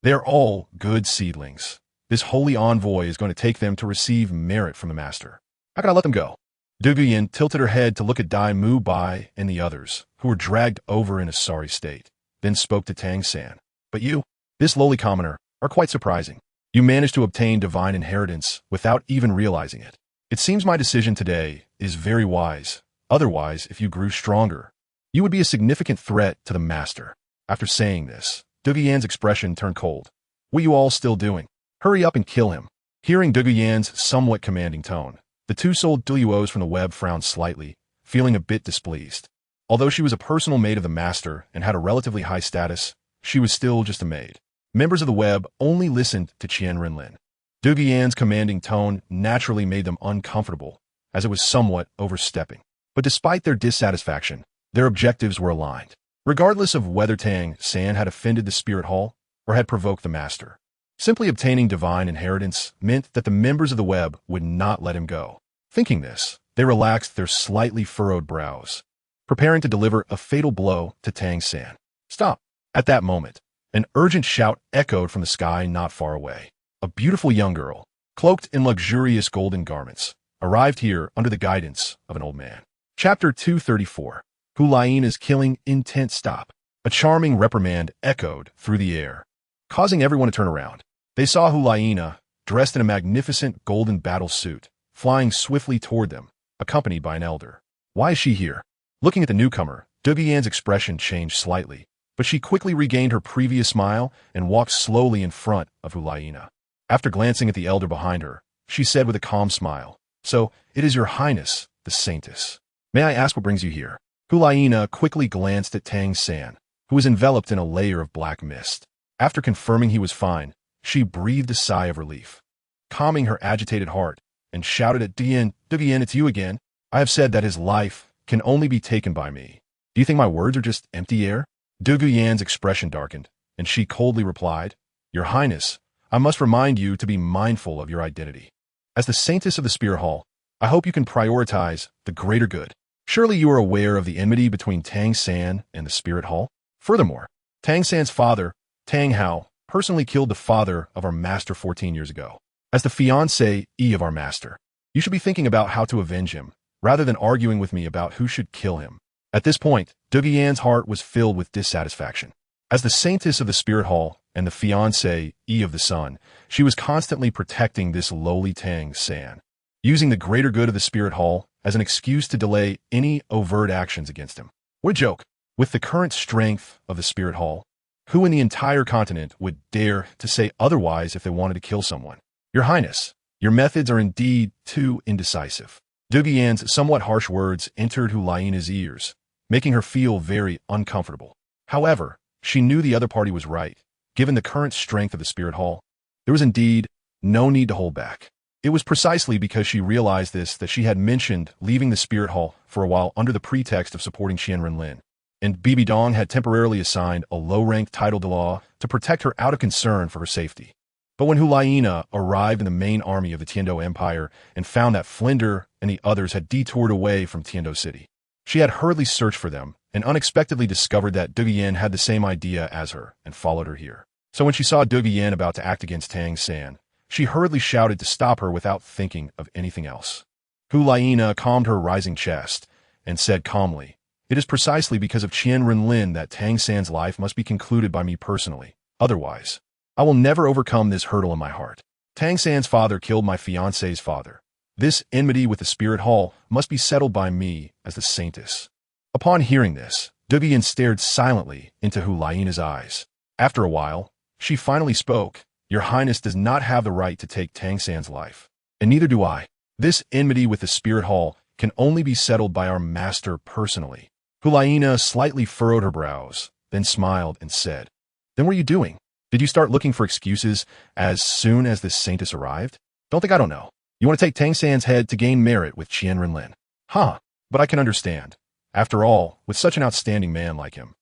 They're all good seedlings. This holy envoy is going to take them to receive merit from the master. How can I let them go?" Duyin tilted her head to look at Dai Mu Bai and the others, who were dragged over in a sorry state, then spoke to Tang San. "But you, this lowly commoner, are quite surprising. You managed to obtain divine inheritance without even realizing it. It seems my decision today is very wise. Otherwise, if you grew stronger, you would be a significant threat to the master." After saying this, Duguyin's expression turned cold. "What are you all still doing? Hurry up and kill him." Hearing Duguyin's somewhat commanding tone, the 2 soul Douluos from the web frowned slightly, feeling a bit displeased. Although she was a personal maid of the master and had a relatively high status, she was still just a maid. Members of the web only listened to Qian Renlin. Duguyin's commanding tone naturally made them uncomfortable, as it was somewhat overstepping. But despite their dissatisfaction, their objectives were aligned. Regardless of whether Tang San had offended the Spirit Hall or had provoked the master, simply obtaining divine inheritance meant that the members of the web would not let him go. Thinking this, they relaxed their slightly furrowed brows, preparing to deliver a fatal blow to Tang San. "Stop!" At that moment, an urgent shout echoed from the sky not far away. a beautiful young girl, cloaked in luxurious golden garments, arrived here under the guidance of an old man. Chapter 234. Hulaina's killing intent stop. A charming reprimand echoed through the air, causing everyone to turn around. They saw Hulaina, dressed in a magnificent golden battle suit, flying swiftly toward them, accompanied by an elder. Why is she here? Looking at the newcomer, Duguyan's expression changed slightly, but she quickly regained her previous smile and walked slowly in front of Hulaina. After glancing at the elder behind her, she said with a calm smile, "So, it is your highness, the saintess. May I ask what brings you here?" Hulaina quickly glanced at Tang San, who was enveloped in a layer of black mist. After confirming he was fine, she breathed a sigh of relief, calming her agitated heart, and shouted at Duguyan, "It's you again. I have said that his life can only be taken by me. Do you think my words are just empty air?" Duguyan's expression darkened, and she coldly replied, "Your highness, I must remind you to be mindful of your identity. As the saintess of the Spirit Hall, I hope you can prioritize the greater good. Surely you are aware of the enmity between Tang San and the Spirit Hall? Furthermore, Tang San's father, Tang Hao, personally killed the father of our master 14 years ago. As the fiancé of our master, you should be thinking about how to avenge him, rather than arguing with me about who should kill him." At this point, Duguyan's heart was filled with dissatisfaction. As the saintess of the Spirit Hall and the fiancé of the Son, she was constantly protecting this lowly Tang San, using the greater good of the Spirit Hall as an excuse to delay any overt actions against him. What a joke! With the current strength of the Spirit Hall, who in the entire continent would dare to say otherwise if they wanted to kill someone? Your Highness, your methods are indeed too indecisive. Duguyan's somewhat harsh words entered Hulaina's ears, making her feel very uncomfortable. However, she knew the other party was right. Given the current strength of the Spirit Hall, there was indeed no need to hold back. It was precisely because she realized this that she had mentioned leaving the Spirit Hall for a while under the pretext of supporting Qian Renlin, and Bibi Dong had temporarily assigned a low-ranked title de law to protect her out of concern for her safety. But when Hulaina arrived in the main army of the Tiando Empire and found that Flinder and the others had detoured away from Tiando City, she had hurriedly searched for them and unexpectedly discovered that Duguyan had the same idea as her and followed her here. So when she saw Duguyan about to act against Tang San, she hurriedly shouted to stop her without thinking of anything else. Hulaina calmed her rising chest and said calmly, "It is precisely because of Qian Renlin that Tang San's life must be concluded by me personally. Otherwise, I will never overcome this hurdle in my heart. Tang San's father killed my fiancé's father. This enmity with the Spirit Hall must be settled by me as the saintess." Upon hearing this, Duguyan stared silently into Hulaina's eyes. After a while, she finally spoke, "Your Highness does not have the right to take Tang San's life, and neither do I. This enmity with the Spirit Hall can only be settled by our master personally." Hulaina slightly furrowed her brows, then smiled and said, "Then what are you doing? Did you start looking for excuses as soon as this saintess arrived? Don't think I don't know. You want to take Tang San's head to gain merit with Qian Renlin. Huh, but I can understand. After all, with such an outstanding man like him,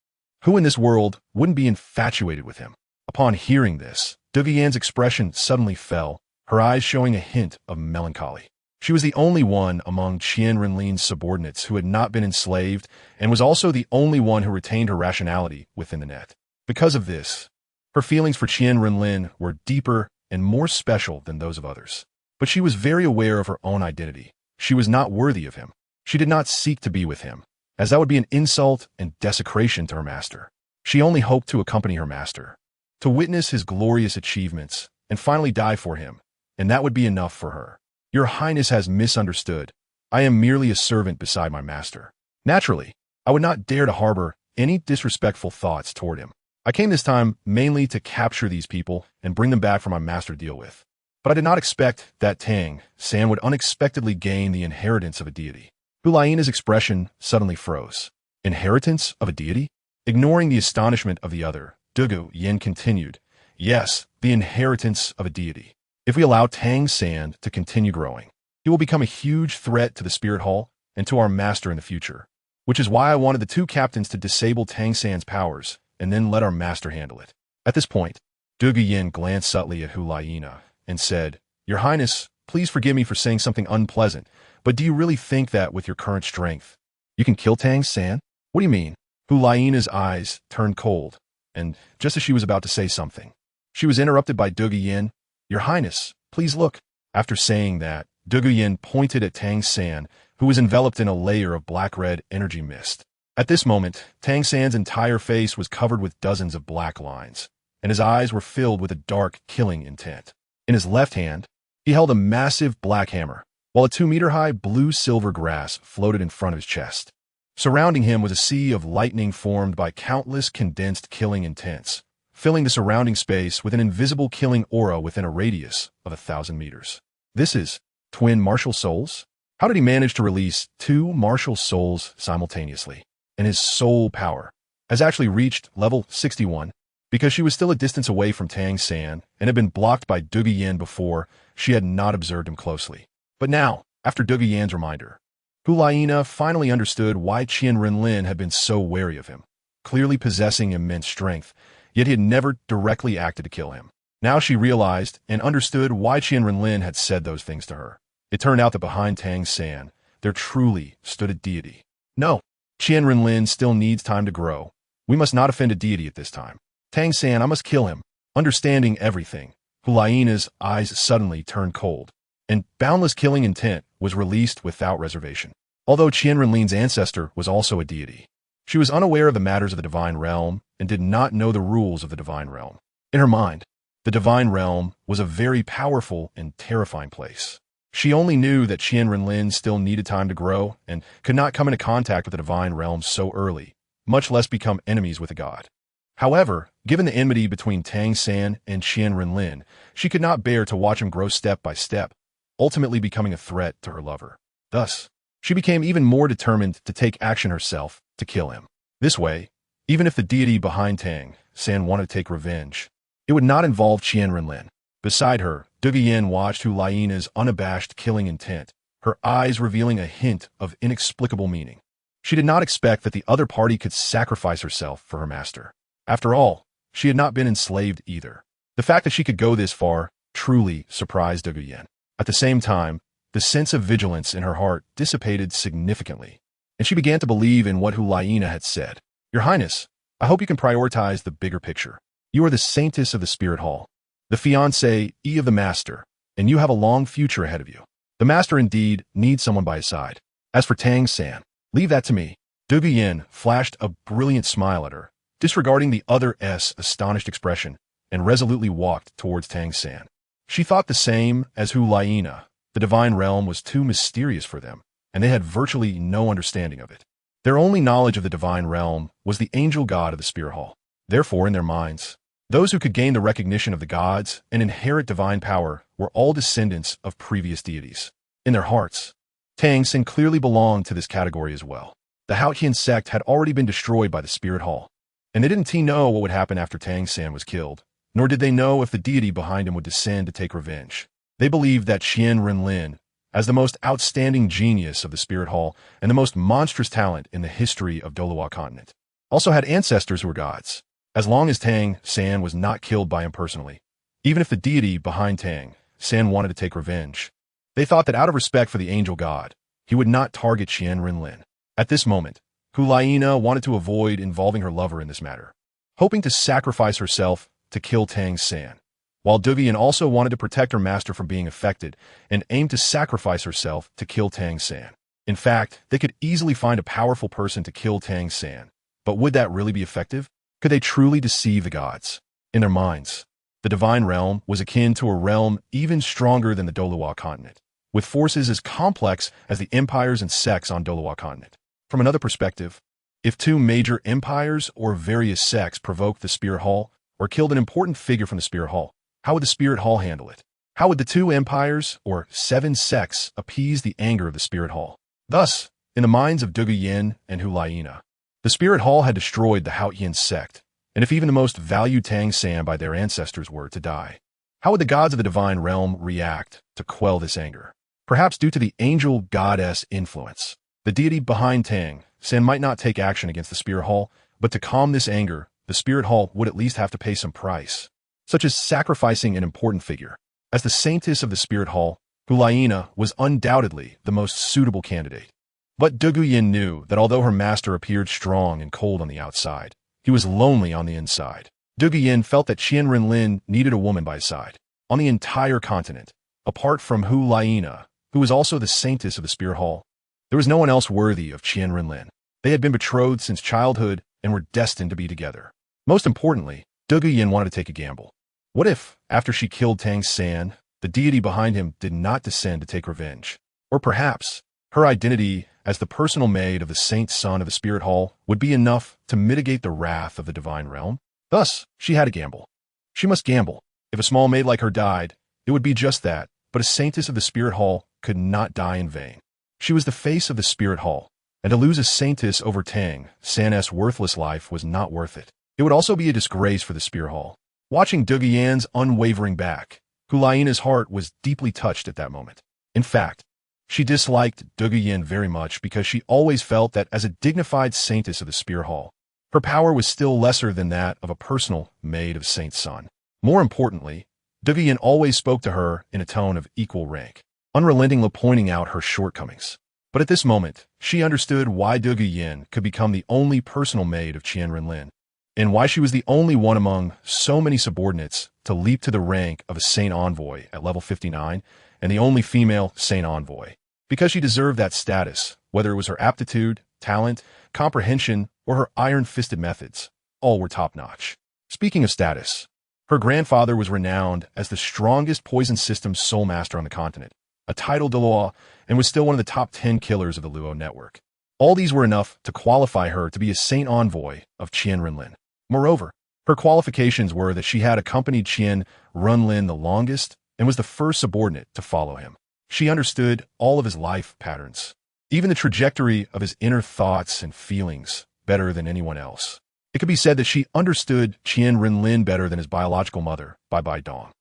who in this world wouldn't be infatuated with him?" Upon hearing this, Duguyan's expression suddenly fell, her eyes showing a hint of melancholy. She was the only one among Qian Renlin's subordinates who had not been enslaved and was also the only one who retained her rationality within the net. Because of this, her feelings for Qian Renlin were deeper and more special than those of others. But she was very aware of her own identity. She was not worthy of him. She did not seek to be with him, as that would be an insult and desecration to her master. She only hoped to accompany her master, to witness his glorious achievements, and finally die for him, and that would be enough for her. Your Highness has misunderstood. I am merely a servant beside my master. Naturally, I would not dare to harbor any disrespectful thoughts toward him. I came this time mainly to capture these people and bring them back for my master to deal with. But I did not expect that Tang San would unexpectedly gain the inheritance of a deity." Hulaina's expression suddenly froze. Inheritance of a deity? Ignoring the astonishment of the other, Duguyan continued, "Yes, the inheritance of a deity. If we allow Tang San to continue growing, he will become a huge threat to the Spirit Hall and to our master in the future, which is why I wanted the two captains to disable Tang San's powers and then let our master handle it." At this point, Duguyan glanced subtly at Hulaina and said, "Your Highness, please forgive me for saying something unpleasant, but do you really think that with your current strength, you can kill Tang San? What do you mean?" Hulaina's eyes turned cold, and just as she was about to say something, she was interrupted by Duguyan, "Your Highness, please look." After saying that, Yin pointed at Tang San, who was enveloped in a layer of black-red energy mist. At this moment, Tang San's entire face was covered with dozens of black lines, and his eyes were filled with a dark, killing intent. In his left hand, he held a massive black hammer, while a 2-meter-high blue-silver grass floated in front of his chest. Surrounding him was a sea of lightning formed by countless condensed killing intents, filling the surrounding space with an invisible killing aura within a radius of 1,000 meters. This is twin martial souls? How did he manage to release 2 martial souls simultaneously? And his soul power has actually reached level 61 because she was still a distance away from Tang San and had been blocked by Yin before. She had not observed him closely. But now, after Yin's reminder, Hulaina finally understood why Qian Renlin had been so wary of him, clearly possessing immense strength, yet he had never directly acted to kill him. Now she realized and understood why Qian Renlin had said those things to her. It turned out that behind Tang San, there truly stood a deity. No, Qian Renlin still needs time to grow. We must not offend a deity at this time. Tang San, I must kill him. Understanding everything, Hulaina's eyes suddenly turned cold, and boundless killing intent was released without reservation. Although Qian Renlin's ancestor was also a deity, she was unaware of the matters of the divine realm and did not know the rules of the divine realm. In her mind, the divine realm was a very powerful and terrifying place. She only knew that Qian Renlin still needed time to grow and could not come into contact with the divine realm so early, much less become enemies with a god. However, given the enmity between Tang San and Qian Renlin, she could not bear to watch him grow step by step, ultimately becoming a threat to her lover. Thus, she became even more determined to take action herself to kill him. This way, even if the deity behind Tang San wanted to take revenge, it would not involve Qian Renlin. Beside her, Yin watched Hulaina's unabashed killing intent, her eyes revealing a hint of inexplicable meaning. She did not expect that the other party could sacrifice herself for her master. After all, she had not been enslaved either. The fact that she could go this far truly surprised Yin. At the same time, the sense of vigilance in her heart dissipated significantly, and she began to believe in what Hulaina had said. Your Highness, I hope you can prioritize the bigger picture. You are the saintess of the Spirit Hall, the fiancée of the Master, and you have a long future ahead of you. The Master indeed needs someone by his side. As for Tang San, leave that to me. Yin flashed a brilliant smile at her, disregarding the other's astonished expression, and resolutely walked towards Tang San. She thought the same as Hulaina. The divine realm was too mysterious for them, and they had virtually no understanding of it. Their only knowledge of the divine realm was the angel god of the Spirit Hall. Therefore, in their minds, those who could gain the recognition of the gods and inherit divine power were all descendants of previous deities. In their hearts, Tang San clearly belonged to this category as well. The Haotian sect had already been destroyed by the Spirit Hall, and they didn't know what would happen after Tang San was killed, nor did they know if the deity behind him would descend to take revenge. They believed that Qian Renlin, as the most outstanding genius of the Spirit Hall and the most monstrous talent in the history of Douluo continent, also had ancestors who were gods. As long as Tang San was not killed by him personally, even if the deity behind Tang San wanted to take revenge, they thought that out of respect for the angel god, he would not target Qian Renlin. At this moment, Hulaina wanted to avoid involving her lover in this matter, hoping to sacrifice herself to kill Tang San, while Yin also wanted to protect her master from being affected and aimed to sacrifice herself to kill Tang San. In fact, they could easily find a powerful person to kill Tang San, but would that really be effective? Could they truly deceive the gods? In their minds, the divine realm was akin to a realm even stronger than the Douluo continent, with forces as complex as the empires and sects on Douluo continent. From another perspective, if 2 major empires or various sects provoked the Spirit Hall or killed an important figure from the Spirit Hall, how would the Spirit Hall handle it? How would the 2 empires or 7 sects appease the anger of the Spirit Hall? Thus, in the minds of Yin and Hulaina, the Spirit Hall had destroyed the Haotian sect, and if even the most valued Tang San by their ancestors were to die, how would the gods of the divine realm react to quell this anger? Perhaps due to the angel goddess influence, the deity behind Tang San might not take action against the Spirit Hall, but to calm this anger, the Spirit Hall would at least have to pay some price, such as sacrificing an important figure. As the saintess of the Spirit Hall, Hulaina was undoubtedly the most suitable candidate. But Yin knew that although her master appeared strong and cold on the outside, he was lonely on the inside. Yin felt that Qian Renlin needed a woman by his side. on the entire continent. Apart from Laina, who was also the saintess of the Spirit Hall, there was no one else worthy of Qian Renlin. They had been betrothed since childhood and were destined to be together. Most importantly, Yin wanted to take a gamble. What if, after she killed Tang San, the deity behind him did not descend to take revenge? Or perhaps, her identity as the personal maid of the Saint Son of the Spirit Hall would be enough to mitigate the wrath of the divine realm? Thus, she had to gamble. She must gamble. If a small maid like her died, it would be just that, but a saintess of the Spirit Hall could not die in vain. She was the face of the Spirit Hall, and to lose a saintess over Tang San's worthless life was not worth it. It would also be a disgrace for the Spirit Hall. Watching Yan's unwavering back, Laina's heart was deeply touched at that moment. In fact, she disliked Yan very much because she always felt that as a dignified saintess of the Spirit Hall, her power was still lesser than that of a personal maid of Saint Son. More importantly, Yan always spoke to her in a tone of equal rank, unrelentingly pointing out her shortcomings. But at this moment, she understood why Yan could become the only personal maid of Qian Renlin, and why she was the only one among so many subordinates to leap to the rank of a Saint Envoy at level 59, and the only female Saint Envoy. Because she deserved that status, whether it was her aptitude, talent, comprehension, or her iron-fisted methods, all were top-notch. Speaking of status, her grandfather was renowned as the strongest poison system soul master on the continent, a title Douluo, and was still one of the top 10 killers of the Luo network. All these were enough to qualify her to be a Saint Envoy of Qian Renlin. Moreover, her qualifications were that she had accompanied Qian Renlin the longest and was the first subordinate to follow him. She understood all of his life patterns, even the trajectory of his inner thoughts and feelings, better than anyone else. It could be said that she understood Qian Renlin better than his biological mother, Bibi Dong.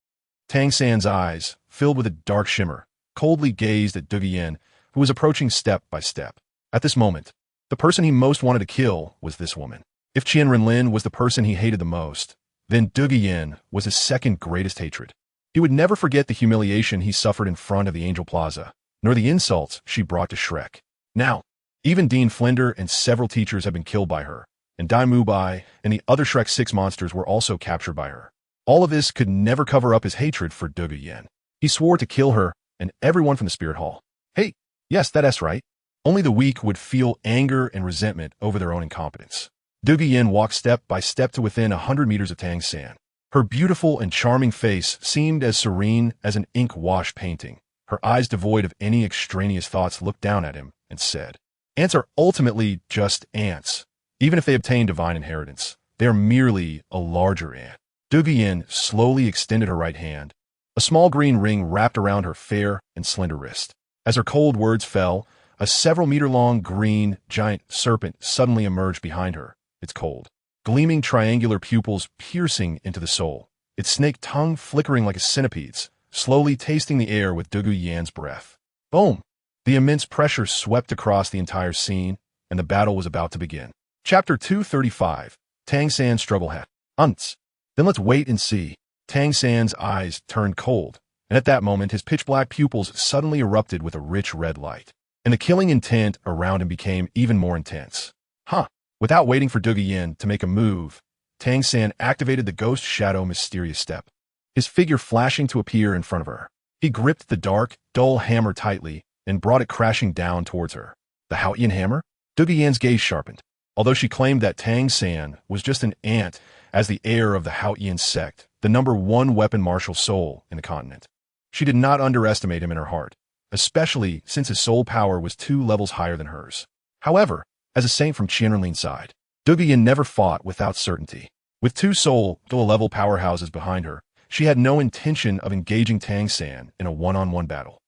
Tang San's eyes, filled with a dark shimmer, coldly gazed at Yin, who was approaching step by step. At this moment, the person he most wanted to kill was this woman. If Qian Renlin was the person he hated the most, then Yin was his second greatest hatred. He would never forget the humiliation he suffered in front of the Angel Plaza, nor the insults she brought to Shrek. Now, even Dean Flinder and several teachers have been killed by her, and Dai Mubai and the other Shrek 6 monsters were also captured by her. All of this could never cover up his hatred for Yin. He swore to kill her and everyone from the Spirit Hall. Hey, yes, that's right. Only the weak would feel anger and resentment over their own incompetence. Yin walked step by step to within 100 meters of Tang San. Her beautiful and charming face seemed as serene as an ink-wash painting. Her eyes devoid of any extraneous thoughts looked down at him and said, "Ants are ultimately just ants. Even if they obtain divine inheritance, they are merely a larger ant." Yin slowly extended her right hand. A small green ring wrapped around her fair and slender wrist. As her cold words fell, a several-meter-long green giant serpent suddenly emerged behind her. Its cold, gleaming triangular pupils piercing into the soul, its snake tongue flickering like a centipede's, slowly tasting the air with Yan's breath. Boom! The immense pressure swept across the entire scene, and the battle was about to begin. Chapter 235, Tang San Struggle Hat. Then let's wait and see. Tang San's eyes turned cold, and at that moment his pitch-black pupils suddenly erupted with a rich red light, and the killing intent around him became even more intense. Without waiting for Yin to make a move, Tang San activated the Ghost Shadow Mysterious Step, his figure flashing to appear in front of her. He gripped the dark, dull hammer tightly and brought it crashing down towards her. The Haotian hammer? Yan's gaze sharpened. Although she claimed that Tang San was just an ant as the heir of the Haotian sect, the #1 weapon martial soul in the continent, she did not underestimate him in her heart, especially since his soul power was 2 levels higher than hers. However, as a saint from QianRenlin's side, Yin never fought without certainty. With 2 soul-level powerhouses behind her, she had no intention of engaging Tang San in a one-on-one battle.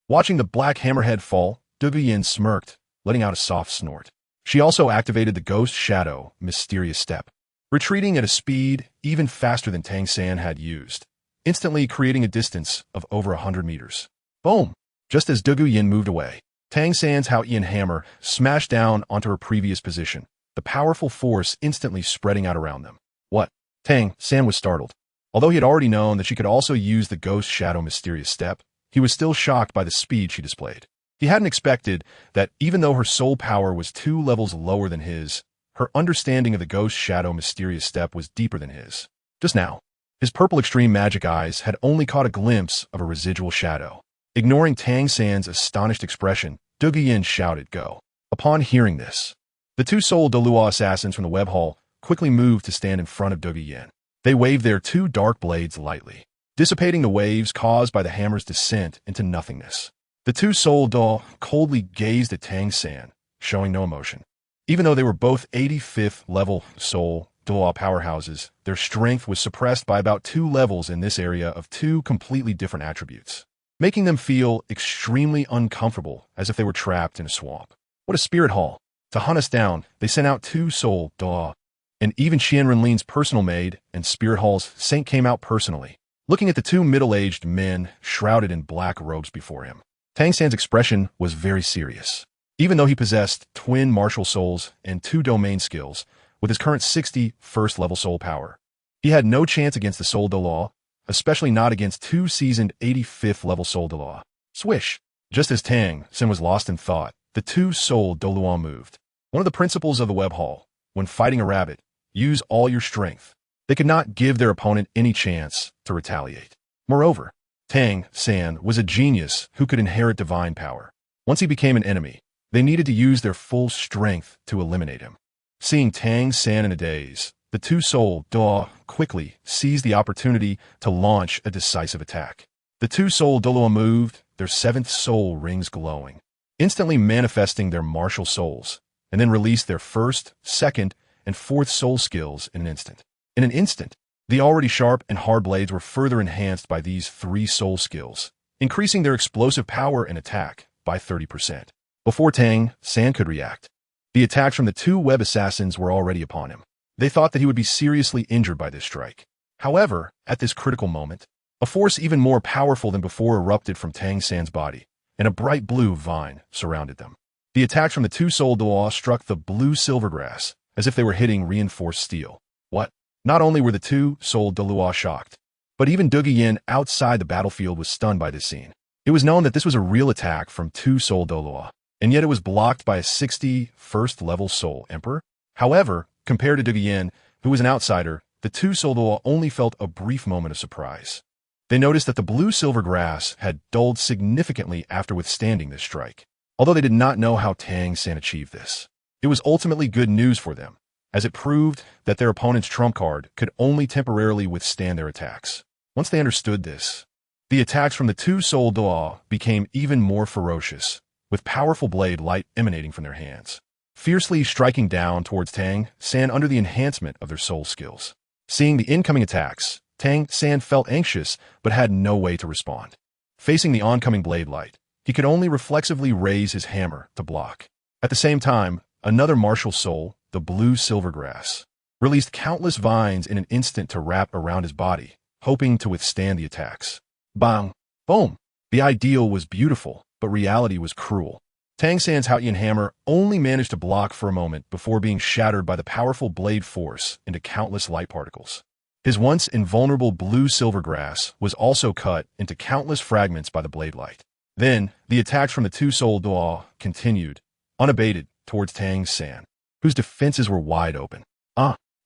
Watching the black hammerhead fall, Yin smirked, letting out a soft snort. She also activated the Ghost Shadow Mysterious Step, retreating at a speed even faster than Tang San had used, instantly creating a distance of over 100 meters. Boom! Just as Yin moved away, Tang San's Haotian hammer smashed down onto her previous position, the powerful force instantly spreading out around them. What? Tang San was startled. Although he had already known that she could also use the Ghost Shadow Mysterious Step, he was still shocked by the speed she displayed. He hadn't expected that even though her soul power was 2 levels lower than his, her understanding of the Ghost Shadow Mysterious Step was deeper than his. Just now, His purple extreme magic eyes had only caught a glimpse of a residual shadow. Ignoring Tang San's astonished expression, Yin shouted, "Go." Upon hearing this, the two Soul Douluo assassins from the web hall quickly moved to stand in front of Yin. They waved their two dark blades lightly, dissipating the waves caused by the hammer's descent into nothingness. The two Soul Do coldly gazed at Tang San, showing no emotion. Even though they were both 85th level Soul Douluo powerhouses, their strength was suppressed by about 2 levels in this area of 2 completely different attributes, making them feel extremely uncomfortable, as if they were trapped in a swamp. What a spirit hall! To hunt us down, they sent out 2 Soul Douluo, and even Qian Renlin's personal maid and spirit hall's saint came out personally, looking at the 2 middle-aged men shrouded in black robes before him. Tang San's expression was very serious. Even though he possessed twin martial souls and 2 domain skills, with his current 61st level soul power, he had no chance against the Soul Douluo, especially not against 2 seasoned 85th level Soul Douluo. Swish! Just as Tang San was lost in thought, the 2 Soul Douluo moved. One of the principles of the web hall, when fighting a rabbit, use all your strength. They could not give their opponent any chance to retaliate. Moreover, Tang San was a genius who could inherit divine power. Once he became an enemy, they needed to use their full strength to eliminate him. Seeing Tang San in a daze, the 2 Soul Douluo quickly seized the opportunity to launch a decisive attack. The 2 Soul Douluo moved, their 7th soul rings glowing, instantly manifesting their martial souls, and then released their 1st, 2nd, and 4th soul skills in an instant. In an instant, the already sharp and hard blades were further enhanced by these 3 soul skills, increasing their explosive power and attack by 30%. Before Tang San could react, the attacks from the 2 web assassins were already upon him. They thought that he would be seriously injured by this strike. However, at this critical moment, a force even more powerful than before erupted from Tang San's body, and a bright blue vine surrounded them. The attacks from the 2 Soul Douluo struck the blue silver grass, as if they were hitting reinforced steel. What? Not only were the 2 Soul Douluo shocked, but even Yin outside the battlefield was stunned by this scene. It was known that this was a real attack from 2 Soul Douluo, and yet it was blocked by a 61st level Soul Emperor. However, compared to Yin, who was an outsider, the 2 Soul Douluo only felt a brief moment of surprise. They noticed that the blue-silver grass had dulled significantly after withstanding this strike. Although they did not know how Tang San achieved this, it was ultimately good news for them, as it proved that their opponent's trump card could only temporarily withstand their attacks. Once they understood this, the attacks from the 2 Soul Douluo became even more ferocious, with powerful blade light emanating from their hands, fiercely striking down towards Tang San under the enhancement of their soul skills. Seeing the incoming attacks, Tang San felt anxious but had no way to respond. Facing the oncoming blade light, he could only reflexively raise his hammer to block. At the same time, another martial soul, the blue silver grass, released countless vines in an instant to wrap around his body, hoping to withstand the attacks. Bang! Boom! The ideal was beautiful, but reality was cruel. Tang San's Haotian hammer only managed to block for a moment before being shattered by the powerful blade force into countless light particles. His once invulnerable blue-silver grass was also cut into countless fragments by the blade light. Then, the attacks from the 2 Soul Douluo continued, unabated, towards Tang San, whose defenses were wide open.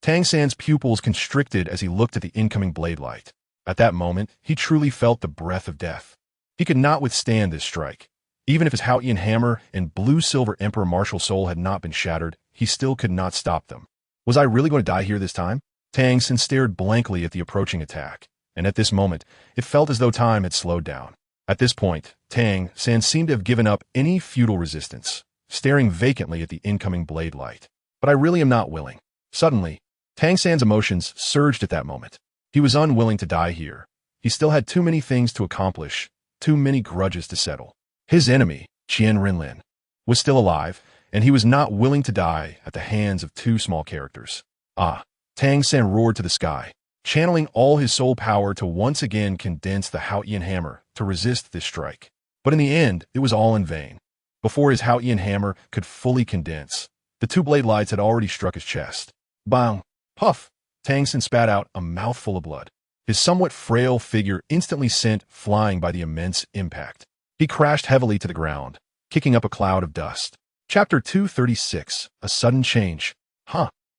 Tang San's pupils constricted as he looked at the incoming blade light. At that moment, he truly felt the breath of death. He could not withstand this strike. Even if his Haotian hammer and blue-silver Emperor martial soul had not been shattered, he still could not stop them. Was I really going to die here this time? Tang San stared blankly at the approaching attack, and at this moment, it felt as though time had slowed down. At this point, Tang San seemed to have given up any futile resistance, staring vacantly at the incoming blade light. But I really am not willing. Suddenly, Tang San's emotions surged at that moment. He was unwilling to die here. He still had too many things to accomplish, too many grudges to settle. His enemy, Qian Renlin, was still alive, and he was not willing to die at the hands of 2 small characters. Tang San roared to the sky, channeling all his soul power to once again condense the Haotian hammer to resist this strike. But in the end, it was all in vain. Before his Haotian hammer could fully condense, the 2 blade lights had already struck his chest. Bang! Puff! Tang San spat out a mouthful of blood. His somewhat frail figure instantly sent flying by the immense impact. He crashed heavily to the ground, kicking up a cloud of dust. Chapter 236, A Sudden Change.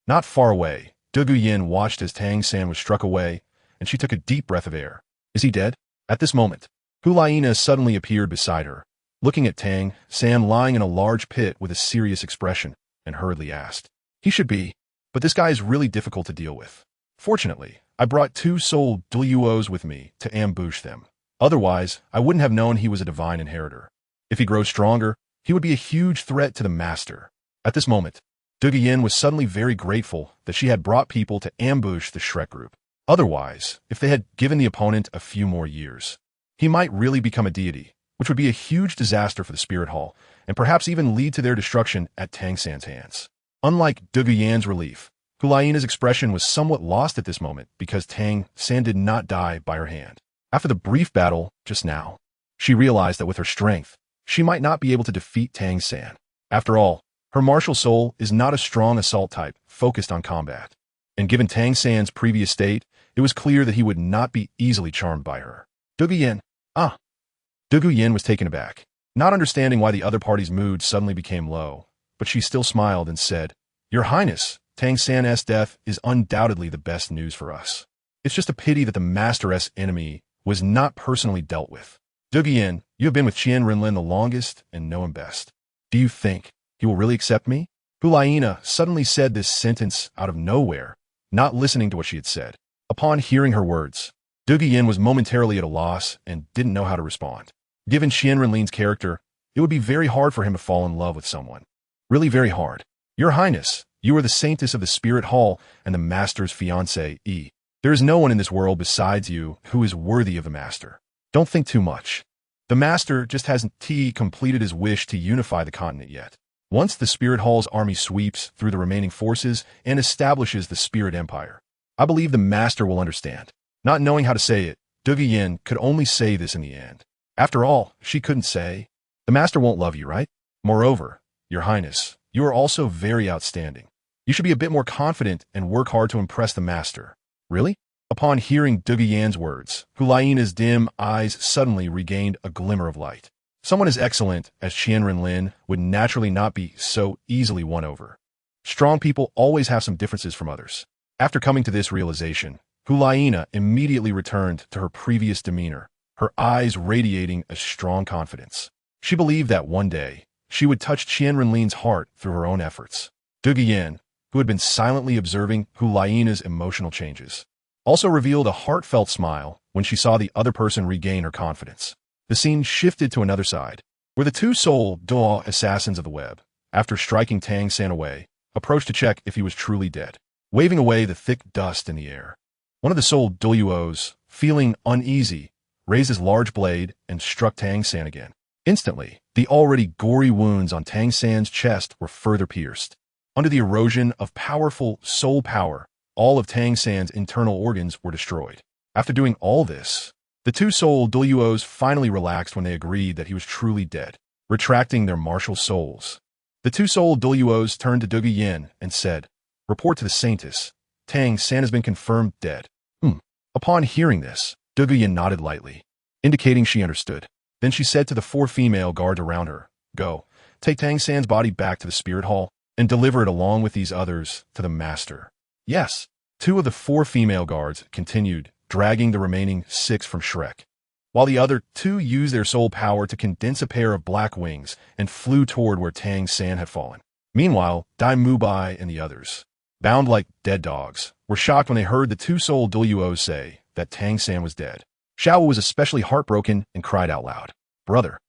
Not far away, Yin watched as Tang San was struck away, and she took a deep breath of air. Is he dead? At this moment, Hulaina suddenly appeared beside her, looking at Tang San lying in a large pit with a serious expression, and hurriedly asked, "He should be, but this guy is really difficult to deal with. Fortunately, I brought 2 soul Douluos with me to ambush them. Otherwise, I wouldn't have known he was a divine inheritor. If he grows stronger, he would be a huge threat to the master." At this moment, Yin was suddenly very grateful that she had brought people to ambush the Shrek group. Otherwise, if they had given the opponent a few more years, he might really become a deity, which would be a huge disaster for the Spirit Hall, and perhaps even lead to their destruction at Tang San's hands. Unlike Yan's relief, Hulaina's expression was somewhat lost at this moment because Tang San did not die by her hand. After the brief battle just now, she realized that with her strength, she might not be able to defeat Tang San. After all, her martial soul is not a strong assault type focused on combat. And given Tang San's previous state, it was clear that he would not be easily charmed by her. Yin was taken aback, not understanding why the other party's mood suddenly became low, but she still smiled and said, "Your Highness, Tang San's death is undoubtedly the best news for us. It's just a pity that the Master's enemy was not personally dealt with. Yin, you have been with Qian Renlin the longest and know him best. Do you think he will really accept me?" Hulaina suddenly said this sentence out of nowhere, not listening to what she had said. Upon hearing her words, Yin was momentarily at a loss and didn't know how to respond. Given Qian Renlin's character, it would be very hard for him to fall in love with someone. Really very hard. "Your Highness, you are the saintess of the Spirit Hall and the Master's fiancée. There is no one in this world besides you who is worthy of the Master. Don't think too much. The Master just hasn't completed his wish to unify the continent yet. Once the Spirit Hall's army sweeps through the remaining forces and establishes the Spirit Empire, I believe the Master will understand." Not knowing how to say it, Yin could only say this in the end. After all, she couldn't say, "The Master won't love you, right? Moreover, Your Highness, you are also very outstanding. You should be a bit more confident and work hard to impress the Master." "Really?" Upon hearing Yan's words, Hulaina's dim eyes suddenly regained a glimmer of light. Someone as excellent as Qian Renlin would naturally not be so easily won over. Strong people always have some differences from others. After coming to this realization, Hulaina immediately returned to her previous demeanor, her eyes radiating a strong confidence. She believed that one day, she would touch Qian Renlin's heart through her own efforts. Yin, who had been silently observing Hulaina's emotional changes, also revealed a heartfelt smile when she saw the other person regain her confidence. The scene shifted to another side, where the 2 soul Douluo assassins of the web, after striking Tang San away, approached to check if he was truly dead, waving away the thick dust in the air. One of the soul Douluos, feeling uneasy, raised his large blade and struck Tang San again. Instantly, the already gory wounds on Tang San's chest were further pierced. Under the erosion of powerful soul power, all of Tang San's internal organs were destroyed. After doing all this, the 2 soul Douluos finally relaxed when they agreed that he was truly dead, retracting their martial souls. The 2 soul Douluos turned to Yin and said, "Report to the saintess. Tang San has been confirmed dead." Upon hearing this, Yin nodded lightly, indicating she understood. Then she said to the 4 female guards around her, "Go, take Tang San's body back to the Spirit Hall and deliver it along with these others to the Master." "Yes." 2 of the 4 female guards continued, dragging the remaining 6 from Shrek, while the other 2 used their soul power to condense a pair of black wings and flew toward where Tang San had fallen. Meanwhile, Dai Mubai and the others, bound like dead dogs, were shocked when they heard the 2 soul Douluos say that Tang San was dead. Xiao was especially heartbroken and cried out loud, Brother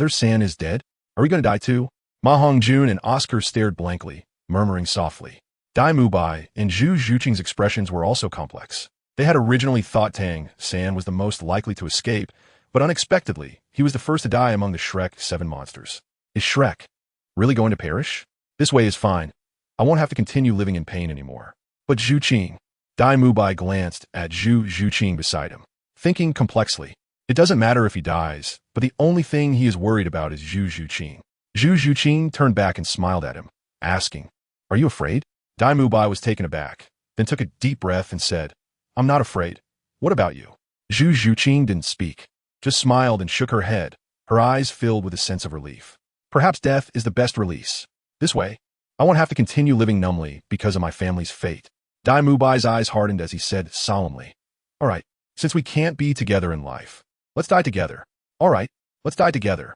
San is dead? Are we going to die too?" Ma Hongjun and Oscar stared blankly, murmuring softly. Dai Mubai and Zhu Zhuqing's expressions were also complex. They had originally thought Tang San was the most likely to escape, but unexpectedly, he was the first to die among the Shrek 7 monsters. Is Shrek really going to perish? This way is fine. I won't have to continue living in pain anymore. But Zhuqing, Dai Mubai glanced at Zhu Zhuqing beside him, thinking complexly. It doesn't matter if he dies, but the only thing he is worried about is Zhu Zhuqing. Zhu Zhuqing turned back and smiled at him, asking, "Are you afraid?" Dai Mubai was taken aback, then took a deep breath and said, "I'm not afraid. What about you?" Zhu Zhuqing didn't speak, just smiled and shook her head, her eyes filled with a sense of relief. Perhaps death is the best release. This way, I won't have to continue living numbly because of my family's fate. Dai Mubai's eyes hardened as he said solemnly, All right, since we can't be together in life, let's die together. All right, let's die together.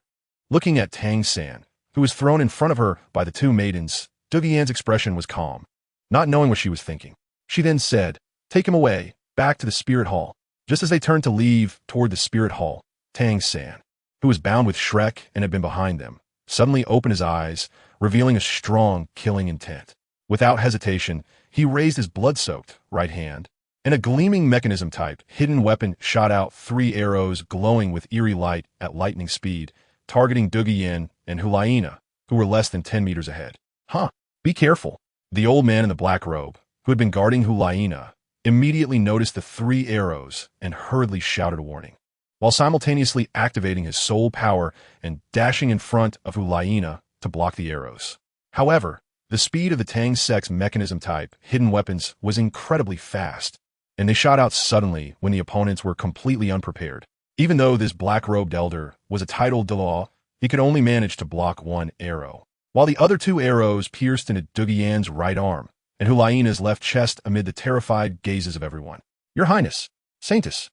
Looking at Tang San, who was thrown in front of her by the two maidens, Dugian's expression was calm, not knowing what she was thinking. She then said, "Take him away, back to the spirit hall." Just as they turned to leave toward the spirit hall, Tang San, who was bound with Shrek and had been behind them, suddenly opened his eyes, revealing a strong killing intent. Without hesitation, he raised his blood-soaked right hand, and a gleaming mechanism-type hidden weapon shot out 3 arrows glowing with eerie light at lightning speed, targeting Dugian and Hulaina, who were less than 10 meters ahead. "Huh, be careful." The old man in the black robe, who had been guarding Hulaina, immediately noticed the 3 arrows and hurriedly shouted a warning, while simultaneously activating his soul power and dashing in front of Hulaina to block the arrows. However, the speed of the Tang Sex mechanism-type hidden weapons was incredibly fast, and they shot out suddenly when the opponents were completely unprepared. Even though this black-robed elder was a titled Douluo, he could only manage to block 1 arrow, while the other 2 arrows pierced into Dugian's right arm and Hulaina's left chest amid the terrified gazes of everyone. "Your Highness, Saintus."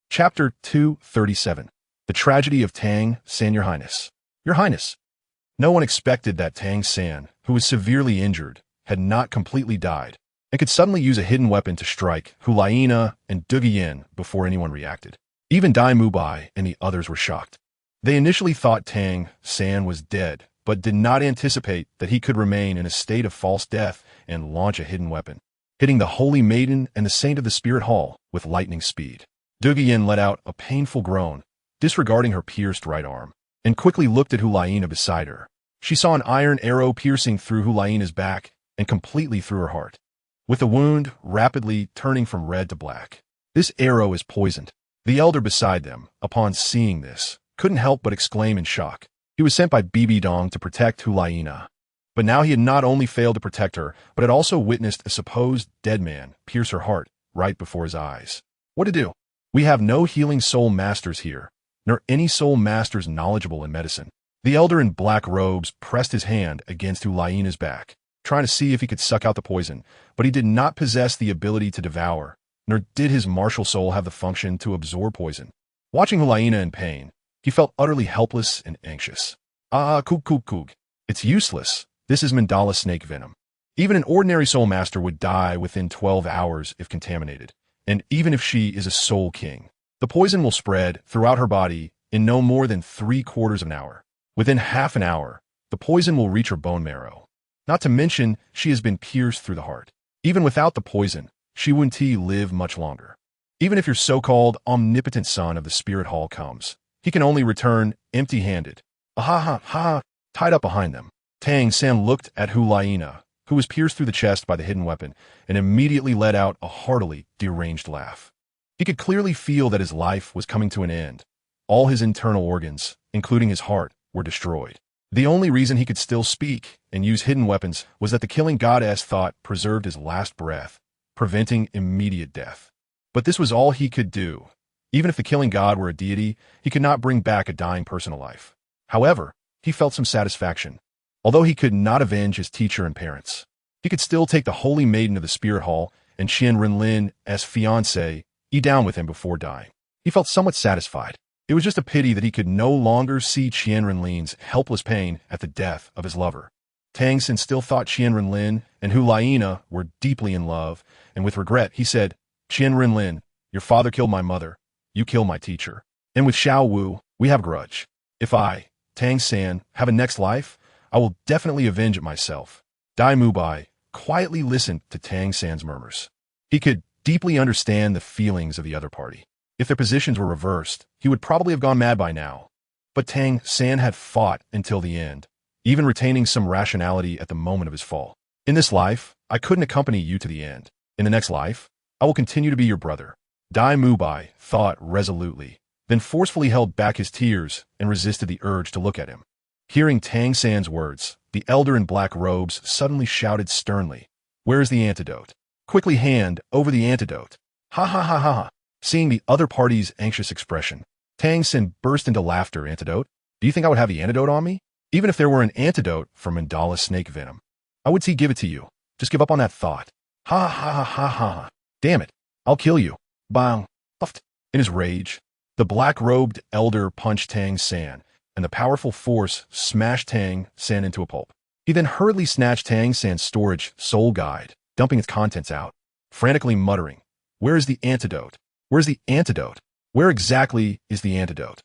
Chapter 237. The Tragedy of Tang San. Your Highness. Your Highness. No one expected that Tang San, who was severely injured, had not completely died, and could suddenly use a hidden weapon to strike Hulaina and Dugian before anyone reacted. Even Dai Mubai and the others were shocked. They initially thought Tang San was dead, but did not anticipate that he could remain in a state of false death and launch a hidden weapon, hitting the Holy Maiden and the Saint of the Spirit Hall with lightning speed. Dugian let out a painful groan, disregarding her pierced right arm, and quickly looked at Hulaina beside her. She saw an iron arrow piercing through Hulaina's back and completely through her heart, with the wound rapidly turning from red to black. "This arrow is poisoned." The elder beside them, upon seeing this, couldn't help but exclaim in shock. He was sent by Bibi Dong to protect Hulaina, but now he had not only failed to protect her, but had also witnessed a supposed dead man pierce her heart right before his eyes. What to do? "We have no healing soul masters here, nor any soul masters knowledgeable in medicine." The elder in black robes pressed his hand against Hulaina's back, trying to see if he could suck out the poison, but he did not possess the ability to devour, nor did his martial soul have the function to absorb poison. Watching Hulaina in pain, he felt utterly helpless and anxious. Kook. It's useless. This is mandala snake venom. Even an ordinary soul master would die within 12 hours if contaminated, and even if she is a soul king, the poison will spread throughout her body in no more than 3/4 of an hour. Within half an hour, the poison will reach her bone marrow. Not to mention, she has been pierced through the heart. Even without the poison, she wouldn't live much longer. Even if your so-called omnipotent son of the spirit hall comes, he can only return empty-handed. Tied up behind them. Tang San looked at Hulaina, who was pierced through the chest by the hidden weapon, and immediately let out a heartily deranged laugh. He could clearly feel that his life was coming to an end. All his internal organs, including his heart, were destroyed. The only reason he could still speak and use hidden weapons was that the killing goddess thought preserved his last breath, preventing immediate death. But this was all he could do. Even if the killing god were a deity, he could not bring back a dying person to life. However, he felt some satisfaction. Although he could not avenge his teacher and parents, he could still take the Holy Maiden of the Spirit Hall and Qian Renlin as fiancé down with him before dying. He felt somewhat satisfied. It was just a pity that he could no longer see Qian Renlin's helpless pain at the death of his lover. Tang San still thought Qian Renlin and Hulaina were deeply in love, and with regret he said, "Qian Renlin, your father killed my mother. You killed my teacher. And with Xiao Wu, we have a grudge. If I, Tang San, have a next life, I will definitely avenge it myself." Dai Mubai quietly listened to Tang San's murmurs. He could deeply understand the feelings of the other party. If their positions were reversed, he would probably have gone mad by now. But Tang San had fought until the end, even retaining some rationality at the moment of his fall. "In this life, I couldn't accompany you to the end. In the next life, I will continue to be your brother." Dai Mubai thought resolutely, then forcefully held back his tears and resisted the urge to look at him. Hearing Tang San's words, the elder in black robes suddenly shouted sternly, "Where is the antidote? Quickly hand over the antidote." Ha. Seeing the other party's anxious expression, Tang San burst into laughter. "Antidote? Do you think I would have the antidote on me? Even if there were an antidote for mandala snake venom, I would give it to you. Just give up on that thought." Ha. Damn it. I'll kill you. Bang! Puffed. In his rage, the black-robed elder punched Tang San, and the powerful force smashed Tang San into a pulp. He then hurriedly snatched Tang San's storage soul guide, dumping its contents out, frantically muttering, "Where is the antidote? Where's the antidote? Where exactly is the antidote?"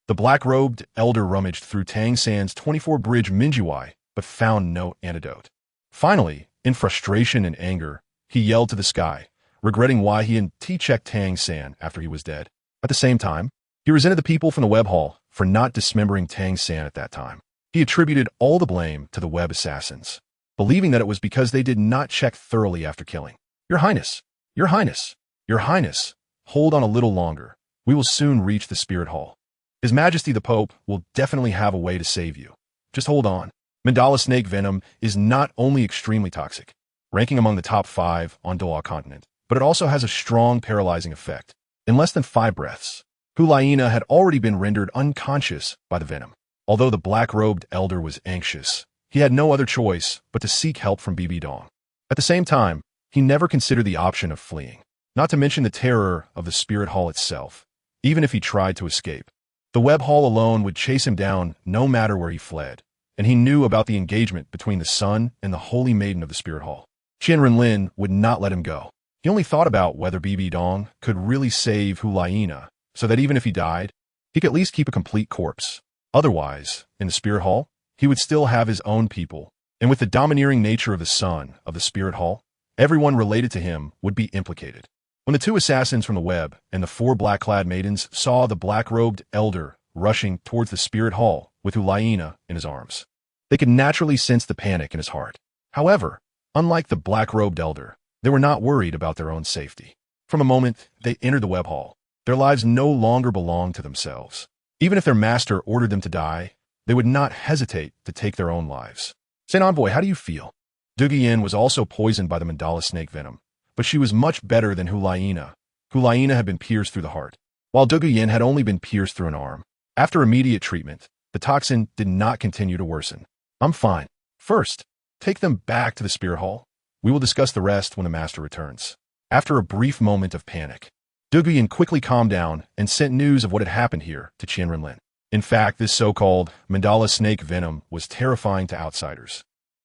The black-robed elder rummaged through Tang San's 24-bridge Minjiwai, but found no antidote. Finally, in frustration and anger, he yelled to the sky, regretting why he hadn't checked Tang San after he was dead. At the same time, he resented the people from the web hall for not dismembering Tang San at that time. He attributed all the blame to the web assassins, believing that it was because they did not check thoroughly after killing. "Your Highness, Your Highness, Your Highness, hold on a little longer. We will soon reach the Spirit Hall. His Majesty the Pope will definitely have a way to save you. Just hold on." Mandala snake venom is not only extremely toxic, ranking among the top 5 on Douluo continent, but it also has a strong paralyzing effect. In less than 5 breaths, Hulaina had already been rendered unconscious by the venom. Although the black-robed elder was anxious, he had no other choice but to seek help from Bibi Dong. At the same time, he never considered the option of fleeing, not to mention the terror of the Spirit Hall itself. Even if he tried to escape, the web hall alone would chase him down no matter where he fled, and he knew about the engagement between the Son and the Holy Maiden of the Spirit Hall. Qian would not let him go. He only thought about whether Bibi Dong could really save Hulaina, so that even if he died, he could at least keep a complete corpse. Otherwise, in the Spirit Hall, he would still have his own people, and with the domineering nature of the Son of the Spirit Hall, everyone related to him would be implicated. When the 2 assassins from the web and the 4 black-clad maidens saw the black-robed elder rushing towards the Spirit Hall with Hulaina in his arms, they could naturally sense the panic in his heart. However, unlike the black-robed elder, they were not worried about their own safety. From the moment they entered the web hall, their lives no longer belonged to themselves. Even if their master ordered them to die, they would not hesitate to take their own lives. "Saint Envoy, how do you feel?" Duguyen was also poisoned by the mandala snake venom, but she was much better than Hulaina. Hulaina had been pierced through the heart, while Duguyen had only been pierced through an arm. After immediate treatment, the toxin did not continue to worsen. "I'm fine. First, take them back to the Spirit Hall. We will discuss the rest when the master returns." After a brief moment of panic, Duguyen quickly calmed down and sent news of what had happened here to Qian Renlin. In fact, this so-called mandala snake venom was terrifying to outsiders.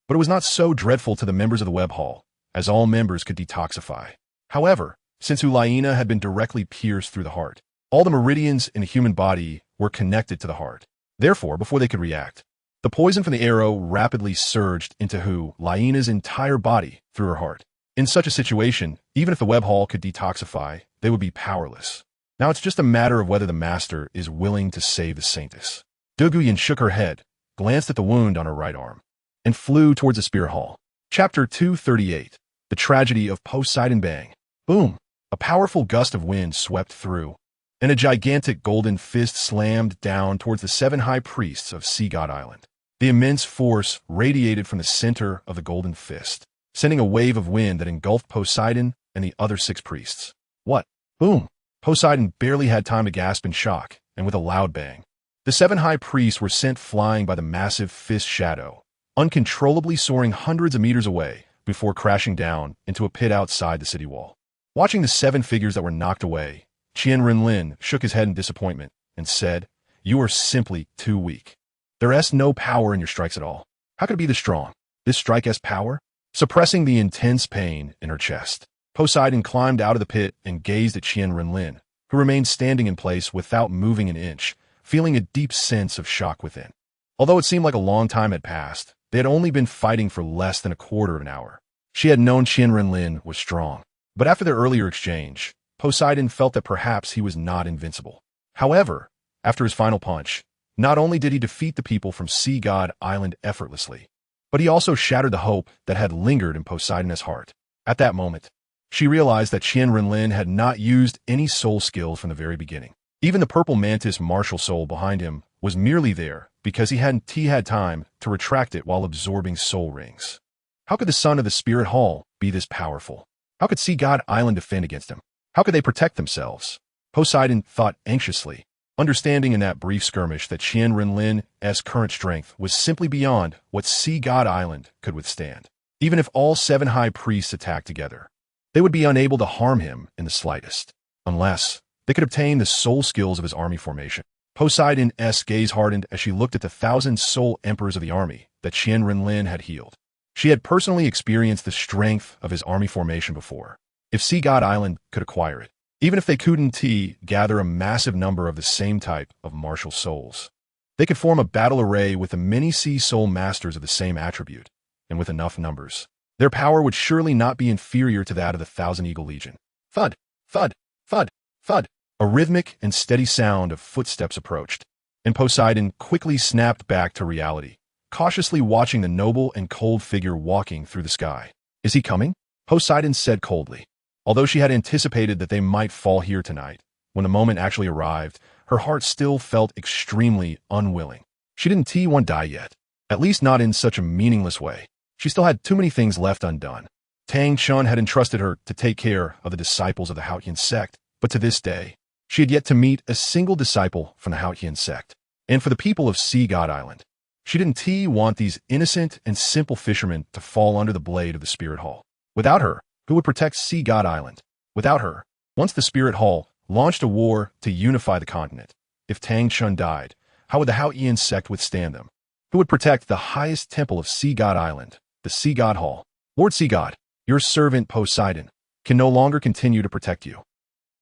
But it was not so dreadful to the members of the web hall, as all members could detoxify. However, since Hulaina had been directly pierced through the heart, all the meridians in the human body were connected to the heart. Therefore, before they could react, the poison from the arrow rapidly surged into Hulaina's entire body through her heart. In such a situation, even if the web hall could detoxify, they would be powerless. Now it's just a matter of whether the master is willing to save the saintess. Duguyen shook her head, glanced at the wound on her right arm, and flew towards the Spirit Hall. Chapter 238. The Tragedy of Poseidon Bang. Boom! A powerful gust of wind swept through, and a gigantic golden fist slammed down towards the 7 high priests of Sea God Island. The immense force radiated from the center of the golden fist, sending a wave of wind that engulfed Poseidon and the other 6 priests. What? Boom! Poseidon barely had time to gasp in shock, and with a loud bang, the 7 high priests were sent flying by the massive fist shadow, uncontrollably soaring hundreds of meters away before crashing down into a pit outside the city wall. Watching the 7 figures that were knocked away, Qian Renlin shook his head in disappointment and said, "You are simply too weak. There is no power in your strikes at all. How could it be this strong? This strike has power?" Suppressing the intense pain in her chest, Poseidon climbed out of the pit and gazed at Qian Renlin, who remained standing in place without moving an inch, feeling a deep sense of shock within. Although it seemed like a long time had passed, they had only been fighting for less than a quarter of an hour. She had known Qian Renlin was strong, but after their earlier exchange, Poseidon felt that perhaps he was not invincible. However, after his final punch, not only did he defeat the people from Sea God Island effortlessly, but he also shattered the hope that had lingered in Poseidon's heart. At that moment, she realized that Qian Renlin had not used any soul skills from the very beginning. Even the purple mantis martial soul behind him was merely there because he hadn't had time to retract it while absorbing soul rings. How could the Son of the Spirit Hall be this powerful? How could Sea God Island defend against him? How could they protect themselves? Poseidon thought anxiously, understanding in that brief skirmish that Qian Renlin's current strength was simply beyond what Sea God Island could withstand. Even if all 7 high priests attacked together, they would be unable to harm him in the slightest. unless they could obtain the soul skills of his army formation. Poseidon's gaze hardened as she looked at the 1,000 soul emperors of the army that Qian Renlin had healed. She had personally experienced the strength of his army formation before. If Sea God Island could acquire it, even if they couldn't gather a massive number of the same type of martial souls, they could form a battle array with the many sea soul masters of the same attribute, and with enough numbers, their power would surely not be inferior to that of the Thousand Eagle Legion. Thud, thud, thud, thud. A rhythmic and steady sound of footsteps approached, and Poseidon quickly snapped back to reality, cautiously watching the noble and cold figure walking through the sky. Is he coming? Poseidon said coldly. Although she had anticipated that they might fall here tonight, when the moment actually arrived, her heart still felt extremely unwilling. She didn't want to die yet, at least not in such a meaningless way. She still had too many things left undone. Tang San had entrusted her to take care of the disciples of the Haotian sect, but to this day, she had yet to meet a single disciple from the Haotian sect. And for the people of Sea God Island, she didn't want these innocent and simple fishermen to fall under the blade of the Spirit Hall. Without her, who would protect Sea God Island? Without her, once the Spirit Hall launched a war to unify the continent, if Tang San died, how would the Haotian sect withstand them? Who would protect the highest temple of Sea God Island, the Sea God Hall? Lord Sea God, your servant Poseidon can no longer continue to protect you.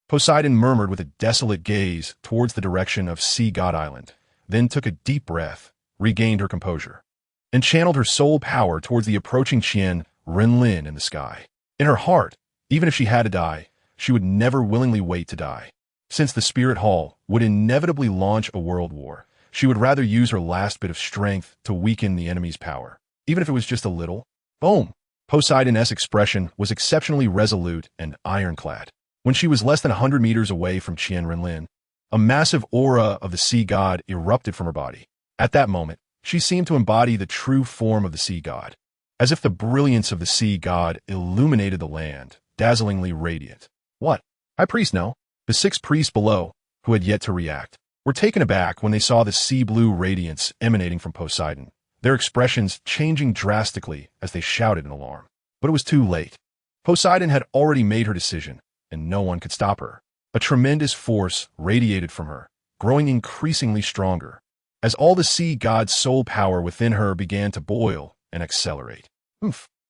Poseidon murmured with a desolate gaze towards the direction of Sea God Island, then took a deep breath, regained her composure, and channeled her soul power towards the approaching Qian Renlin in the sky. In her heart, even if she had to die, she would never willingly wait to die. Since the Spirit Hall would inevitably launch a world war, she would rather use her last bit of strength to weaken the enemy's power, even if it was just a little. Boom! Poseidon's expression was exceptionally resolute and ironclad. When she was less than 100 meters away from Qian Renlin, a massive aura of the sea god erupted from her body. At that moment, she seemed to embody the true form of the sea god, as if the brilliance of the sea god illuminated the land, dazzlingly radiant. What? High Priest, no? The 6 priests below, who had yet to react, were taken aback when they saw the sea blue radiance emanating from Poseidon, their expressions changing drastically as they shouted in alarm. But it was too late. Poseidon had already made her decision, and no one could stop her. A tremendous force radiated from her, growing increasingly stronger, as all the sea god's soul power within her began to boil and accelerate.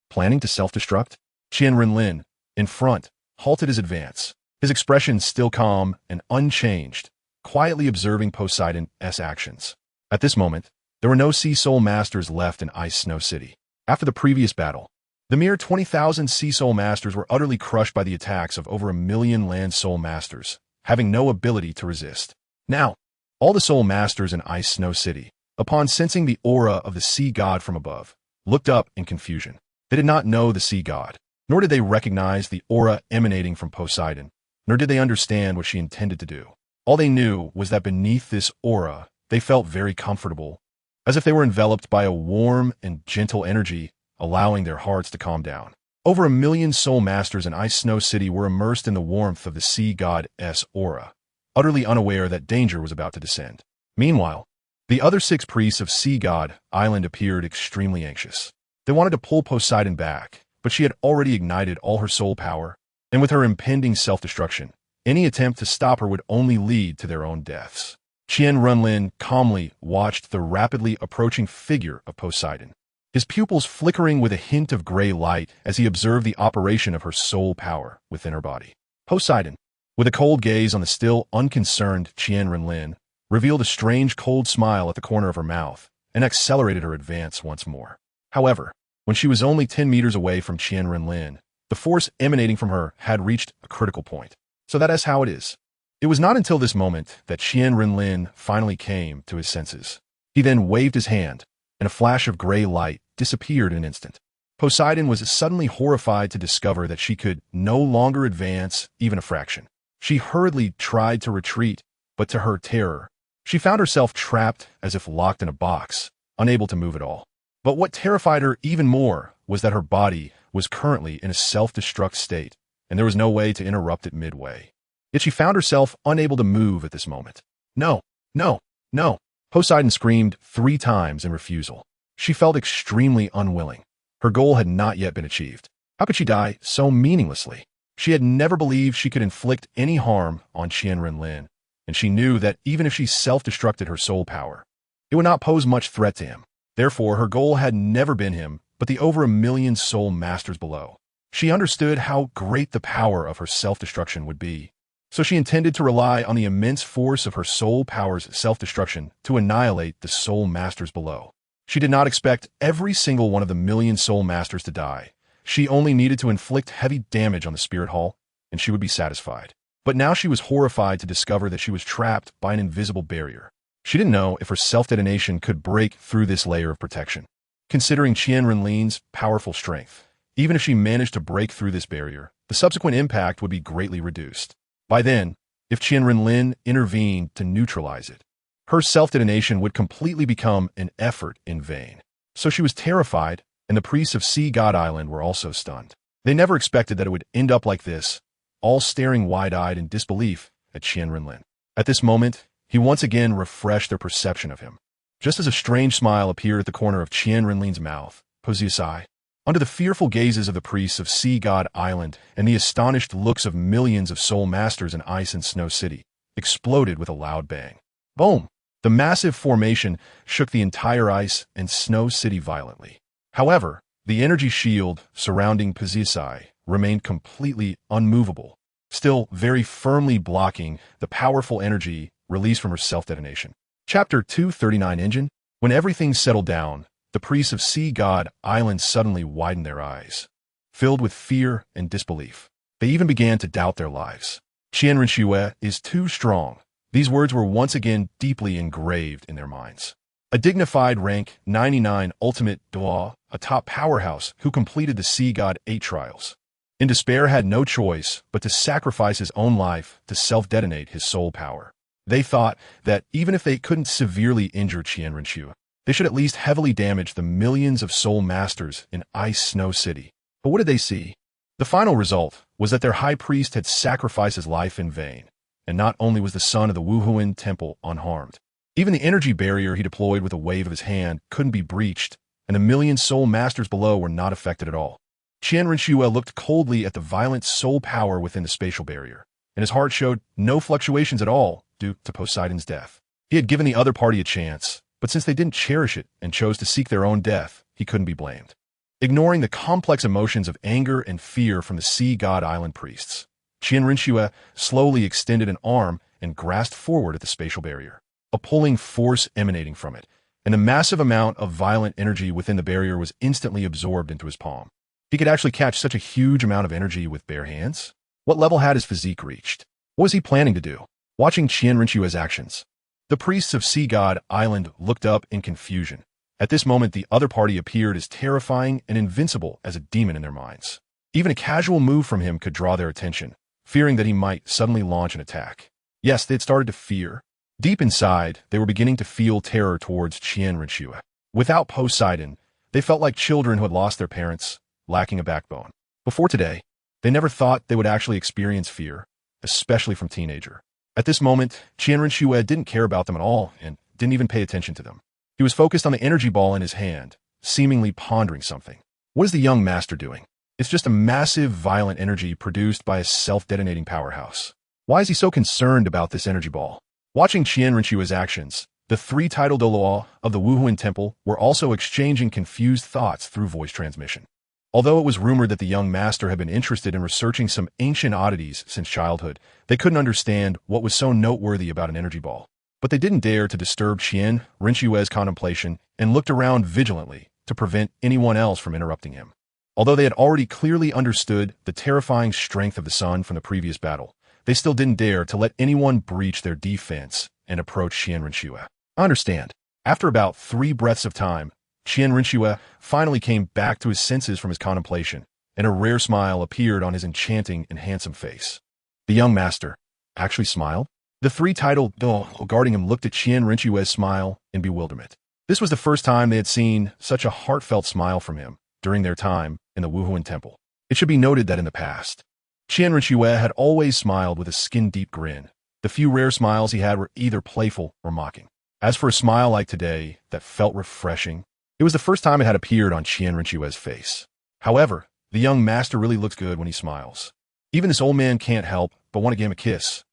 Planning to self-destruct? Qian Renlin, in front, halted his advance, his expression still calm and unchanged, quietly observing Poseidon's actions. At this moment, there were no sea soul masters left in Ice Snow City. After the previous battle, the mere 20,000 sea soul masters were utterly crushed by the attacks of over 1 million land soul masters, having no ability to resist. Now, all the soul masters in Ice Snow City, upon sensing the aura of the sea god from above, looked up in confusion. They did not know the sea god, nor did they recognize the aura emanating from Poseidon, nor did they understand what she intended to do. All they knew was that beneath this aura, they felt very comfortable, as if they were enveloped by a warm and gentle energy, allowing their hearts to calm down. Over 1 million soul masters in Ice Snow City were immersed in the warmth of the sea god's aura, utterly unaware that danger was about to descend. Meanwhile, the other 6 priests of Sea God Island appeared extremely anxious. They wanted to pull Poseidon back, but she had already ignited all her soul power, and with her impending self-destruction, any attempt to stop her would only lead to their own deaths. Qian Renlin calmly watched the rapidly approaching figure of Poseidon, his pupils flickering with a hint of gray light as he observed the operation of her soul power within her body. Poseidon, with a cold gaze on the still unconcerned Qian Renlin, revealed a strange cold smile at the corner of her mouth and accelerated her advance once more. However, when she was only 10 meters away from Qian Renlin, the force emanating from her had reached a critical point. So that is how it is. It was not until this moment that Qian Renlin finally came to his senses. He then waved his hand, and a flash of gray light disappeared in an instant. Poseidon was suddenly horrified to discover that she could no longer advance even a fraction. She hurriedly tried to retreat, but to her terror, she found herself trapped as if locked in a box, unable to move at all. But what terrified her even more was that her body was currently in a self-destruct state, and there was no way to interrupt it midway. Yet she found herself unable to move at this moment. No, no, no. Poseidon screamed 3 times in refusal. She felt extremely unwilling. Her goal had not yet been achieved. How could she die so meaninglessly? She had never believed she could inflict any harm on Qian Renlin, and she knew that even if she self-destructed her soul power, it would not pose much threat to him. Therefore, her goal had never been him, but the over 1,000,000 soul masters below. She understood how great the power of her self-destruction would be, so she intended to rely on the immense force of her soul power's self-destruction to annihilate the soul masters below. She did not expect every single one of the 1,000,000 soul masters to die. She only needed to inflict heavy damage on the spirit hall, and she would be satisfied. But now she was horrified to discover that she was trapped by an invisible barrier. She didn't know if her self-detonation could break through this layer of protection. Considering Qian Renlin's powerful strength, even if she managed to break through this barrier, the subsequent impact would be greatly reduced. By then, if Qian Renlin intervened to neutralize it, her self-detonation would completely become an effort in vain. So she was terrified, and the priests of Sea God Island were also stunned. They never expected that it would end up like this, all staring wide-eyed in disbelief at Qian Renlin. At this moment, he once again refreshed their perception of him. Just as a strange smile appeared at the corner of Qian Renlin's mouth, Posisai, under the fearful gazes of the priests of Sea God Island and the astonished looks of millions of soul masters in Ice and Snow City, exploded with a loud bang. Boom! The massive formation shook the entire Ice and Snow City violently. However, the energy shield surrounding Posisai remained completely unmovable, still very firmly blocking the powerful energy released from her self-detonation. Chapter 239 Engine. When everything settled down, the priests of Sea God Island suddenly widened their eyes, filled with fear and disbelief. They even began to doubt their lives. QianRenlin is too strong. These words were once again deeply engraved in their minds. A dignified rank 99 ultimate Douluo, a top powerhouse who completed the Sea God 8 trials. In despair had no choice but to sacrifice his own life to self-detonate his soul power. They thought that even if they couldn't severely injure QianRenlin, they should at least heavily damage the millions of soul masters in Ice Snow City. But what did they see? The final result was that their high priest had sacrificed his life in vain, and not only was the son of the Wuhuan temple unharmed, even the energy barrier he deployed with a wave of his hand couldn't be breached, and the million soul masters below were not affected at all. QianRenlin looked coldly at the violent soul power within the spatial barrier, and his heart showed no fluctuations at all due to Poseidon's death. He had given the other party a chance, but since they didn't cherish it and chose to seek their own death, he couldn't be blamed. Ignoring the complex emotions of anger and fear from the Sea God Island priests, QianRenlin slowly extended an arm and grasped forward at the spatial barrier. A pulling force emanating from it, and a massive amount of violent energy within the barrier was instantly absorbed into his palm. He could actually catch such a huge amount of energy with bare hands? What level had his physique reached? What was he planning to do? Watching QianRenlin's actions, the priests of Sea God Island looked up in confusion. At this moment, the other party appeared as terrifying and invincible as a demon in their minds. Even a casual move from him could draw their attention, fearing that he might suddenly launch an attack. Yes, they had started to fear. Deep inside, they were beginning to feel terror towards QianRenlin. Without Poseidon, they felt like children who had lost their parents, lacking a backbone. Before today, they never thought they would actually experience fear, especially from teenager. At this moment, QianRenlin didn't care about them at all and didn't even pay attention to them. He was focused on the energy ball in his hand, seemingly pondering something. What is the young master doing? It's just a massive, violent energy produced by a self-detonating powerhouse. Why is he so concerned about this energy ball? Watching QianRenlin's actions, the three titled Douluo of the Wuhuan temple were also exchanging confused thoughts through voice transmission. Although it was rumored that the young master had been interested in researching some ancient oddities since childhood, they couldn't understand what was so noteworthy about an energy ball. But they didn't dare to disturb QianRenlin's contemplation and looked around vigilantly to prevent anyone else from interrupting him. Although they had already clearly understood the terrifying strength of the sun from the previous battle, they still didn't dare to let anyone breach their defense and approach QianRenlin. I understand. After about 3 breaths of time, QianRenlin finally came back to his senses from his contemplation, and a rare smile appeared on his enchanting and handsome face. The young master actually smiled. The three titled Douluo guarding him looked at QianRenlin's smile in bewilderment. This was the first time they had seen such a heartfelt smile from him during their time in the Wuhuan temple. It should be noted that in the past, QianRenlin had always smiled with a skin-deep grin. The few rare smiles he had were either playful or mocking. As for a smile like today that felt refreshing, it was the first time it had appeared on QianRenlin's face. However, the young master really looks good when he smiles. Even this old man can't help but want to give him a kiss.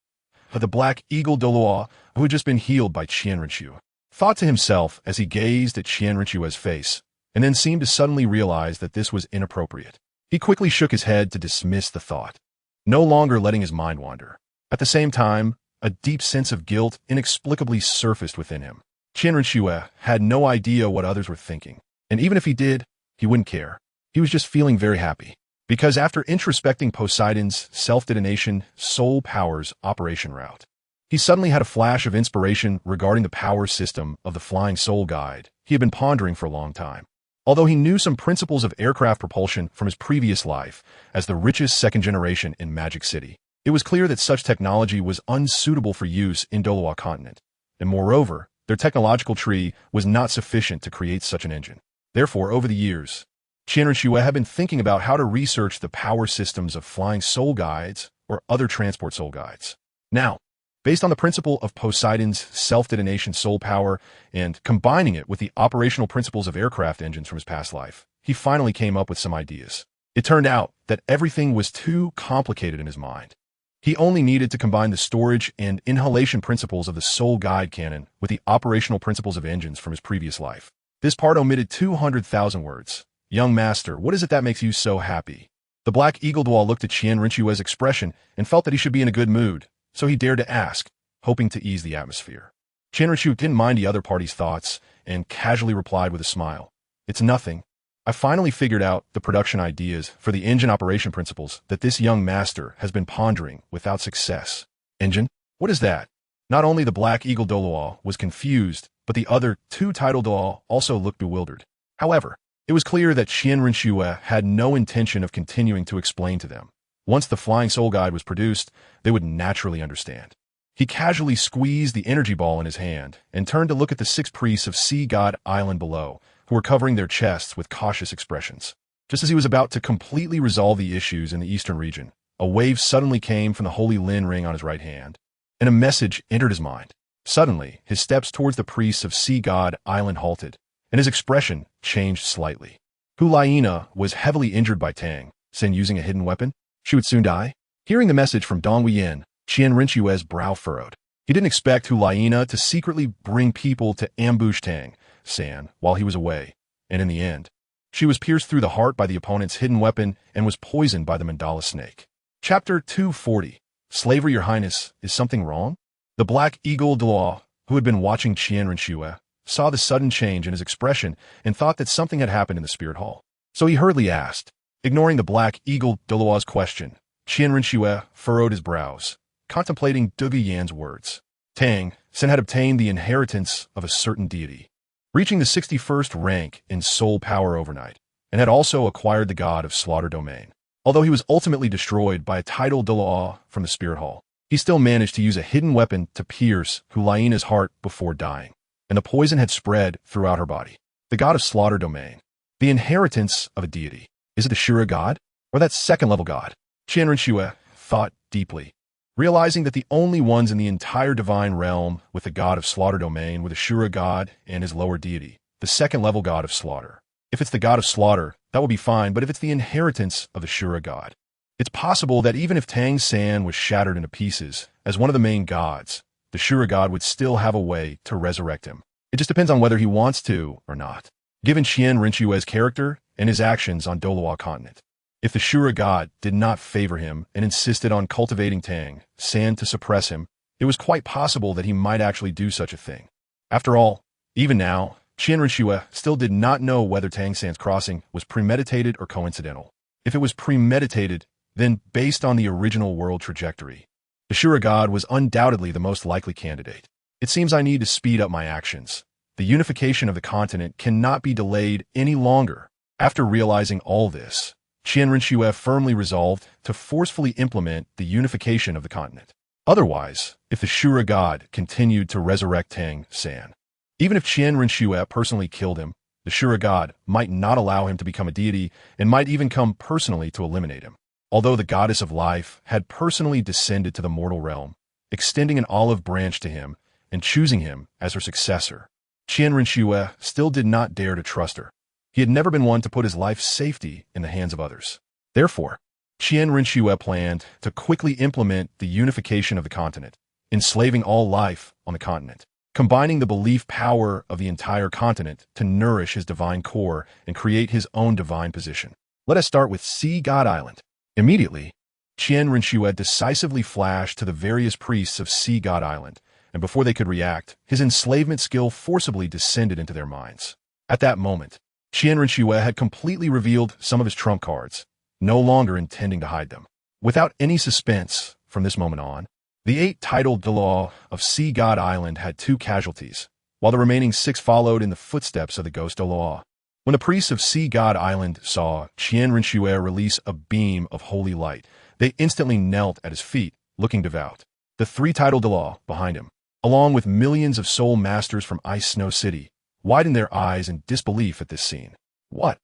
But the black eagle Douluo, who had just been healed by Qian Renlin, thought to himself as he gazed at Qian Renlin's face, and then seemed to suddenly realize that this was inappropriate. He quickly shook his head to dismiss the thought, no longer letting his mind wander. At the same time, a deep sense of guilt inexplicably surfaced within him. Qian Renlin had no idea what others were thinking, and even if he did, he wouldn't care. He was just feeling very happy. Because after introspecting Poseidon's self-detonation soul powers operation route, he suddenly had a flash of inspiration regarding the power system of the flying soul guide he had been pondering for a long time. Although he knew some principles of aircraft propulsion from his previous life as the richest second generation in Magic City, it was clear that such technology was unsuitable for use in Douluo continent, and moreover, their technological tree was not sufficient to create such an engine. Therefore, over the years, Qian Renlin had been thinking about how to research the power systems of flying soul guides or other transport soul guides. Now, based on the principle of Poseidon's self-detonation soul power and combining it with the operational principles of aircraft engines from his past life, he finally came up with some ideas. It turned out that everything was too complicated in his mind. He only needed to combine the storage and inhalation principles of the soul guide cannon with the operational principles of engines from his previous life. This part omitted 200,000 words. Young master, what is it that makes you so happy? The black eagle Douluo looked at Qian Renlin's expression and felt that he should be in a good mood, so he dared to ask, hoping to ease the atmosphere. Qian Renlin didn't mind the other party's thoughts and casually replied with a smile. It's nothing. I finally figured out the production ideas for the engine operation principles that this young master has been pondering without success. Engine? What is that? Not only the black eagle Douluo was confused, but the other two title Douluo also looked bewildered. However, it was clear that Qian Renlin had no intention of continuing to explain to them. Once the flying soul guide was produced, they would naturally understand. He casually squeezed the energy ball in his hand and turned to look at the 6 priests of Sea God Island below, who were covering their chests with cautious expressions. Just as he was about to completely resolve the issues in the eastern region, a wave suddenly came from the holy Lin ring on his right hand, and a message entered his mind. Suddenly, his steps towards the priests of Sea God Island halted, and his expression changed slightly. Hulaina was heavily injured by Tang San using a hidden weapon. She would soon die. Hearing the message from Dong Qian Renlin's brow furrowed. He didn't expect Hulaina to secretly bring people to ambush Tang San while he was away, and in the end, she was pierced through the heart by the opponent's hidden weapon and was poisoned by the mandala snake. Chapter 240. Slavery, Your Highness, is something wrong? The black eagle Douluo, who had been watching Qian Renlin, saw the sudden change in his expression and thought that something had happened in the spirit hall. So he hurriedly asked. Ignoring the black eagle Douluo's question, Qian Renlin furrowed his brows, contemplating Dugu Yan's words. Tang San had obtained the inheritance of a certain deity, reaching the 61st rank in soul power overnight, and had also acquired the god of slaughter domain. Although he was ultimately destroyed by a tidal Douluo from the spirit hall, he still managed to use a hidden weapon to pierce Hulaina's heart before dying, and the poison had spread throughout her body. The god of slaughter domain, the inheritance of a deity. Is it the Shura god, or that second-level god? Qian Renlin thought deeply, realizing that the only ones in the entire divine realm with the god of slaughter domain were the Shura god and his lower deity, the second-level god of slaughter. If it's the god of slaughter, that would be fine, but if it's the inheritance of the Shura god, it's possible that even if Tang San was shattered into pieces as one of the main gods, the Shura god would still have a way to resurrect him. It just depends on whether he wants to or not, given Qian Renlin's character and his actions on Douluo continent. If the Shura god did not favor him and insisted on cultivating Tang San to suppress him, it was quite possible that he might actually do such a thing. After all, even now, Qian Renlin still did not know whether Tang San's crossing was premeditated or coincidental. If it was premeditated, then based on the original world trajectory, the Shura god was undoubtedly the most likely candidate. It seems I need to speed up my actions. The unification of the continent cannot be delayed any longer. After realizing all this, Qian Renlin firmly resolved to forcefully implement the unification of the continent. Otherwise, if the Shura god continued to resurrect Tang San, even if Qian Renlin personally killed him, the Shura god might not allow him to become a deity and might even come personally to eliminate him. Although the goddess of life had personally descended to the mortal realm, extending an olive branch to him and choosing him as her successor, Qian Renlin still did not dare to trust her. He had never been one to put his life's safety in the hands of others. Therefore, Qian Renlin planned to quickly implement the unification of the continent, enslaving all life on the continent, combining the belief power of the entire continent to nourish his divine core and create his own divine position. Let us start with Sea God Island. Immediately, Qian Renlin decisively flashed to the various priests of Sea God Island, and before they could react, his enslavement skill forcibly descended into their minds. At that moment, Qian Renlin had completely revealed some of his trump cards, no longer intending to hide them. Without any suspense from this moment on, the 8 titled Douluo of Sea God Island had 2 casualties, while the remaining 6 followed in the footsteps of the ghost Douluo. When the priests of Sea God Island saw Qian Renlin release a beam of holy light, they instantly knelt at his feet, looking devout. The 3 titled Douluo behind him, along with millions of soul masters from Ice Snow City, widened their eyes in disbelief at this scene. What?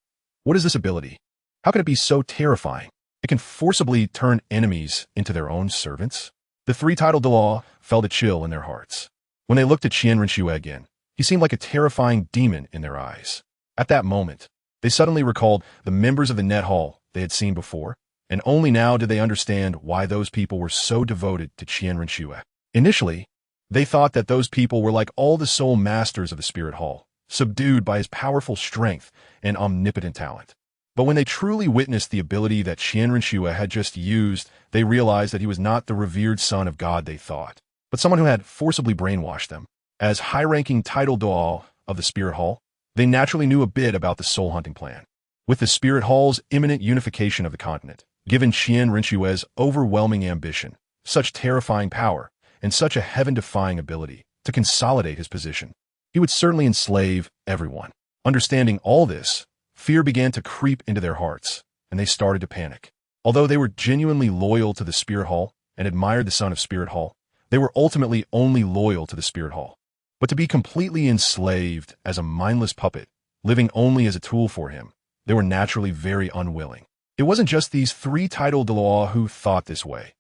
What is this ability? How can it be so terrifying? It can forcibly turn enemies into their own servants? The 3 titled Douluo felt a chill in their hearts. When they looked at Qian Renlin again, he seemed like a terrifying demon in their eyes. At that moment, they suddenly recalled the members of the net hall they had seen before, and only now did they understand why those people were so devoted to Qian Renlin. Initially, they thought that those people were like all the soul masters of the spirit hall, subdued by his powerful strength and omnipotent talent. But when they truly witnessed the ability that Qian Renlin had just used, they realized that he was not the revered son of God they thought, but someone who had forcibly brainwashed them. As high-ranking titled Douluo of the spirit hall, they naturally knew a bit about the soul hunting plan. With the spirit hall's imminent unification of the continent, given Qian Renlin's overwhelming ambition, such terrifying power, and such a heaven-defying ability to consolidate his position, he would certainly enslave everyone. Understanding all this, fear began to creep into their hearts, and they started to panic. Although they were genuinely loyal to the Spirit Hall and admired the son of Spirit Hall, they were ultimately only loyal to the Spirit Hall. But to be completely enslaved as a mindless puppet, living only as a tool for him, they were naturally very unwilling. It wasn't just these 3 titled Douluo who thought this way.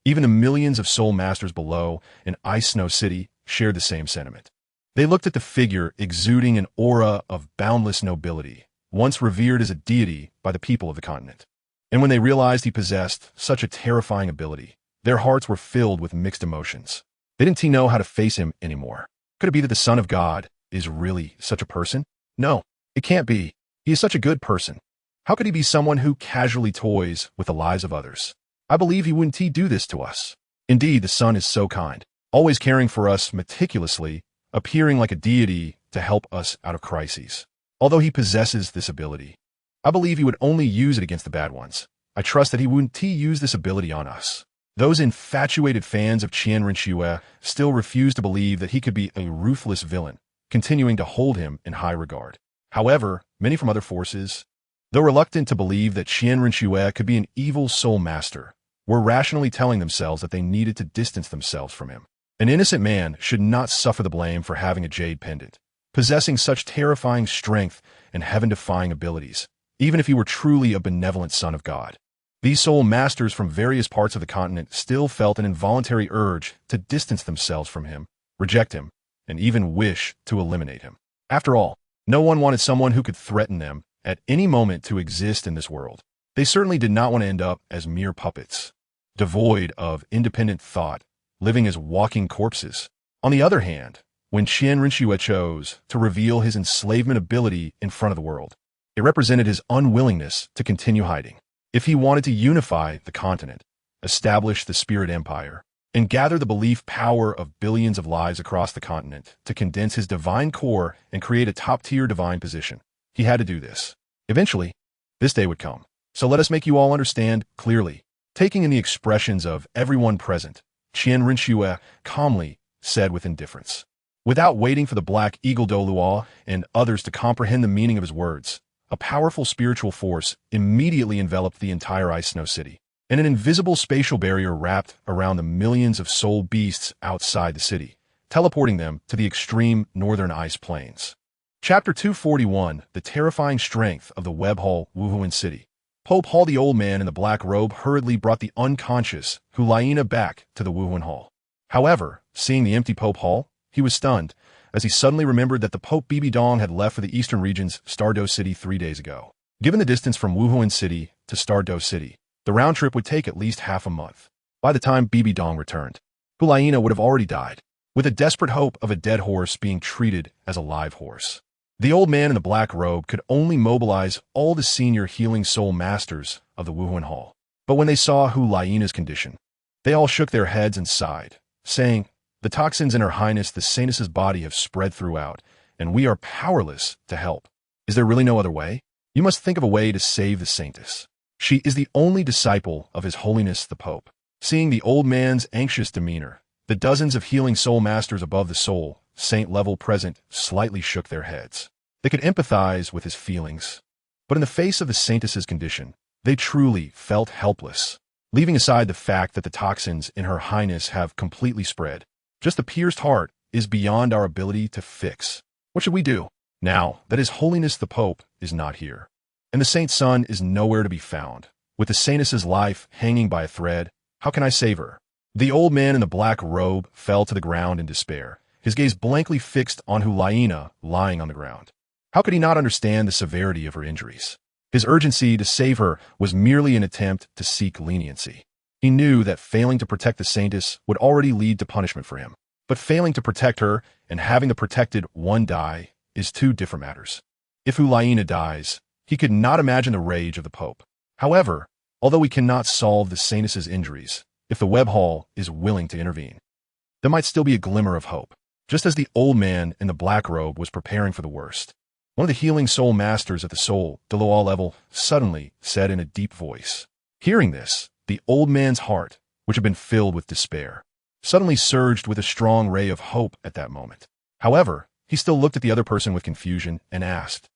Even the millions of soul masters below in Ice Snow City shared the same sentiment. They looked at the figure exuding an aura of boundless nobility, once revered as a deity by the people of the continent. And when they realized he possessed such a terrifying ability, their hearts were filled with mixed emotions. They didn't know how to face him anymore. Could it be that the Son of God is really such a person? No, it can't be. He is such a good person. How could he be someone who casually toys with the lives of others? I believe he wouldn't do this to us. Indeed, the Son is so kind, always caring for us meticulously, appearing like a deity to help us out of crises. Although he possesses this ability, I believe he would only use it against the bad ones. I trust that he wouldn't use this ability on us. Those infatuated fans of Qian Renlin still refuse to believe that he could be a ruthless villain, continuing to hold him in high regard. However, many from other forces, though reluctant to believe that Qian Renlin could be an evil soul master, were rationally telling themselves that they needed to distance themselves from him. An innocent man should not suffer the blame for having a jade pendant, possessing such terrifying strength and heaven-defying abilities, even if he were truly a benevolent son of God. These soul masters from various parts of the continent still felt an involuntary urge to distance themselves from him, reject him, and even wish to eliminate him. After all, no one wanted someone who could threaten them at any moment to exist in this world. They certainly did not want to end up as mere puppets, devoid of independent thought, living as walking corpses. On the other hand, when Qian Renlin chose to reveal his enslavement ability in front of the world, it represented his unwillingness to continue hiding. If he wanted to unify the continent, establish the spirit empire, and gather the belief power of billions of lives across the continent to condense his divine core and create a top-tier divine position, he had to do this. Eventually, this day would come. So let us make you all understand clearly. Taking in the expressions of everyone present, Qian Renlin calmly said with indifference. Without waiting for the Black Eagle Douluo and others to comprehend the meaning of his words, a powerful spiritual force immediately enveloped the entire Ice Snow City, and an invisible spatial barrier wrapped around the millions of soul beasts outside the city, teleporting them to the extreme northern ice plains. Chapter 241, The Terrifying Strength of the Web Hall, Wuhuan City. Pope Hall, the old man in the black robe, hurriedly brought the unconscious Hulaina back to the Wuhuan Hall. However, seeing the empty Pope Hall, he was stunned, as he suddenly remembered that the Pope Bibi Dong had left for the eastern region's Stardo City 3 days ago. Given the distance from Wuhuan City to Stardo City, The round trip would take at least half a month. By the time Bibi Dong returned, Hulayina would have already died, with a desperate hope of a dead horse being treated as a live horse. The old man in the black robe could only mobilize all the senior healing soul masters of the Wuhuan Hall. But when they saw Hulayina's condition, they all shook their heads and sighed, saying, "The toxins in Her Highness the Saintess's body have spread throughout, and we are powerless to help. Is there really no other way? You must think of a way to save the Saintess. She is the only disciple of His Holiness the Pope." Seeing the old man's anxious demeanor, the dozens of healing soul masters above the soul saint level present slightly shook their heads. They could empathize with his feelings, but in the face of the Saintess's condition, they truly felt helpless. Leaving aside the fact that the toxins in Her Highness have completely spread, just the pierced heart is beyond our ability to fix. What should we do now that His Holiness the Pope is not here, and the Saint's son is nowhere to be found? With the Saintess's life hanging by a thread, how can I save her? The old man in the black robe fell to the ground in despair, his gaze blankly fixed on Hulayina lying on the ground. How could he not understand the severity of her injuries? His urgency to save her was merely an attempt to seek leniency. He knew that failing to protect the Saintess would already lead to punishment for him, but failing to protect her and having the protected one die is two different matters. If Hulayina dies, he could not imagine the rage of the Pope. However, although we cannot solve the Saintess's injuries, if the Web Hall is willing to intervene, there might still be a glimmer of hope. Just as the old man in the black robe was preparing for the worst, one of the healing soul masters at the soul, Douluo level, suddenly said in a deep voice. Hearing this, the old man's heart, which had been filled with despair, suddenly surged with a strong ray of hope at that moment. However, he still looked at the other person with confusion and asked,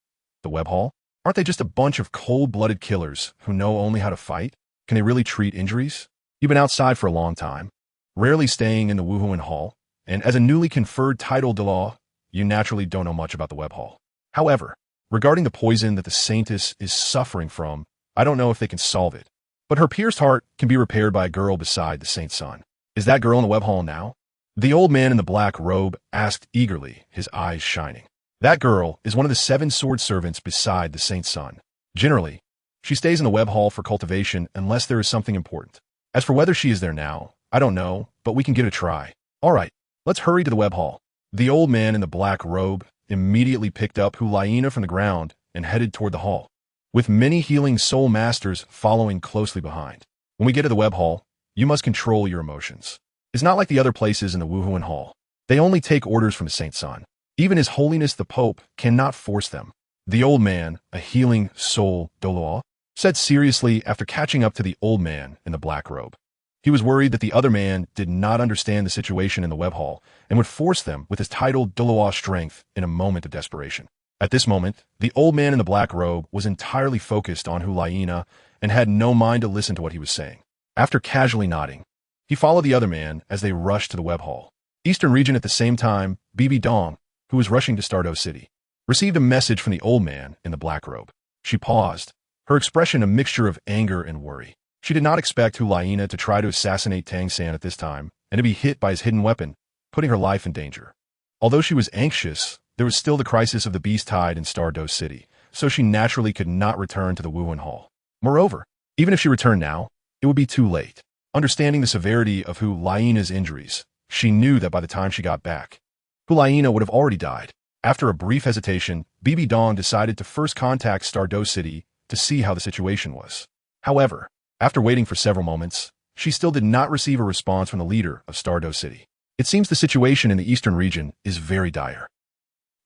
"The Web Hall? Aren't they just a bunch of cold-blooded killers who know only how to fight? Can they really treat injuries? You've been outside for a long time, rarely staying in the Wuhuan Hall, and as a newly conferred title Dalu, you naturally don't know much about the Web Hall. However, regarding the poison that the Saintess is suffering from, I don't know if they can solve it, but her pierced heart can be repaired by a girl beside the Saint's son. Is that girl in the Web Hall now?" The old man in the black robe asked eagerly, his eyes shining. "That girl is one of the 7 sword servants beside the Saint's son. Generally, she stays in the Web Hall for cultivation unless there is something important. As for whether she is there now, I don't know, but we can give it a try. All right, let's hurry to the Web Hall." The old man in the black robe immediately picked up Hulayina from the ground and headed toward the hall, with many healing soul masters following closely behind. When we get to the Web Hall, you must control your emotions. It's not like the other places in the Wuhuan Hall. They only take orders from the Saint's son. Even His Holiness the Pope cannot force them. The old man, a healing soul Douluo, said seriously after catching up to the old man in the black robe. He was worried that the other man did not understand the situation in the Web Hall and would force them with his title Douluo strength in a moment of desperation. At this moment, the old man in the black robe was entirely focused on Hulayina and had no mind to listen to what he was saying. After casually nodding, he followed the other man as they rushed to the Web Hall. Eastern region at the same time, Bibi Dong, who was rushing to Stardo City, received a message from the old man in the black robe. She paused, her expression a mixture of anger and worry. She did not expect Hulayina to try to assassinate Tang San at this time and to be hit by his hidden weapon, putting her life in danger. Although she was anxious, there was still the crisis of the Beast Tide in Stardo City, so she naturally could not return to the Wuhuan Hall. Moreover, even if she returned now, it would be too late. Understanding the severity of Hulayina's injuries, she knew that by the time she got back, Hulayina would have already died. After a brief hesitation, Bibi Dong decided to first contact Stardo City to see how the situation was. However, after waiting for several moments, she still did not receive a response from the leader of Stardo City. It seems the situation in the eastern region is very dire.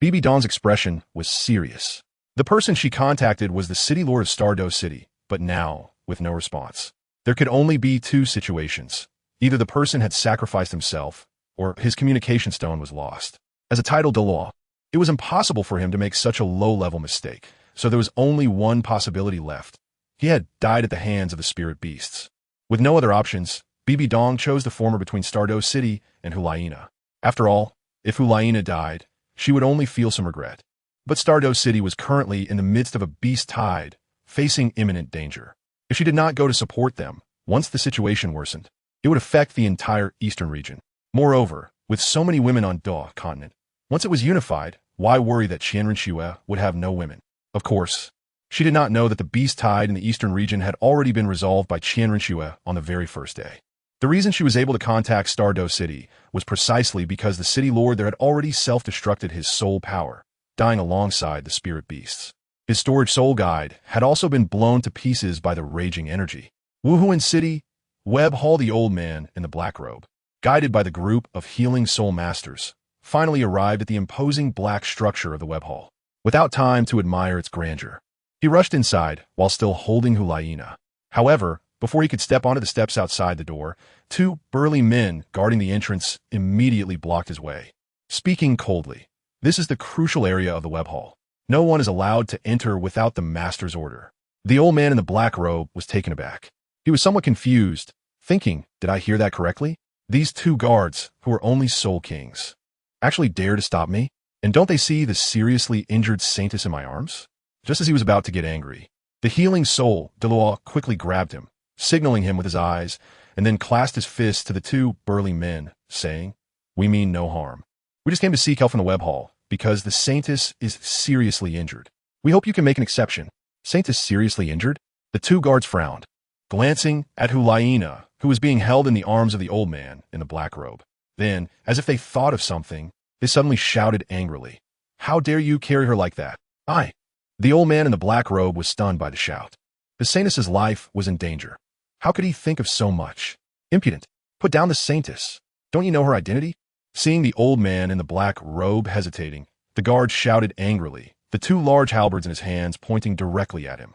Bibi Dong's expression was serious. The person she contacted was the city lord of Stardo City, but now, with no response. There could only be 2 situations. Either the person had sacrificed himself, or his communication stone was lost. As a title Dalu, it was impossible for him to make such a low-level mistake, so there was only one possibility left. He had died at the hands of the spirit beasts. With no other options, Bibi Dong chose the former between Stardo City and Hulayina. After all, if Hulayina died, she would only feel some regret. But Stardo City was currently in the midst of a beast tide, facing imminent danger. If she did not go to support them, once the situation worsened, it would affect the entire eastern region. Moreover, with so many women on Douluo continent, once it was unified, why worry that QianRenlin would have no women? Of course, She did not know that the beast tide in the eastern region had already been resolved by Qian Renlin on the very first day. The reason she was able to contact Stardo City was precisely because the city lord there had already self-destructed his soul power, dying alongside the spirit beasts. His storage soul guide had also been blown to pieces by the raging energy. Wuhuan City, Web Hall. The old man in the black robe, guided by the group of healing soul masters, finally arrived at the imposing black structure of the Web Hall. Without time to admire its grandeur, he rushed inside while still holding Hulaina. However, before he could step onto the steps outside the door, two burly men guarding the entrance immediately blocked his way. Speaking coldly, this is the crucial area of the Web Hall. No one is allowed to enter without the master's order. The old man in the black robe was taken aback. He was somewhat confused, thinking, did I hear that correctly? These two guards, who are only soul kings, actually dare to stop me? And don't they see the seriously injured saintess in my arms? Just as he was about to get angry, the healing soul, Douluo, quickly grabbed him, signaling him with his eyes, and then clasped his fist to the two burly men, saying, we mean no harm. We just came to seek help from the Web Hall, because the saintess is seriously injured. We hope you can make an exception. Saintess seriously injured? The two guards frowned, glancing at Hulaina, who was being held in the arms of the old man in the black robe. Then, as if they thought of something, they suddenly shouted angrily, how dare you carry her like that? I. The old man in the black robe was stunned by the shout. The saintess's life was in danger. How could he think of so much? Impudent. Put down the saintess. Don't you know her identity? Seeing the old man in the black robe hesitating, the guard shouted angrily, the two large halberds in his hands pointing directly at him.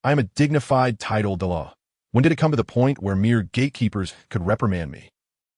I am a dignified title Dalu. When did it come to the point where mere gatekeepers could reprimand me?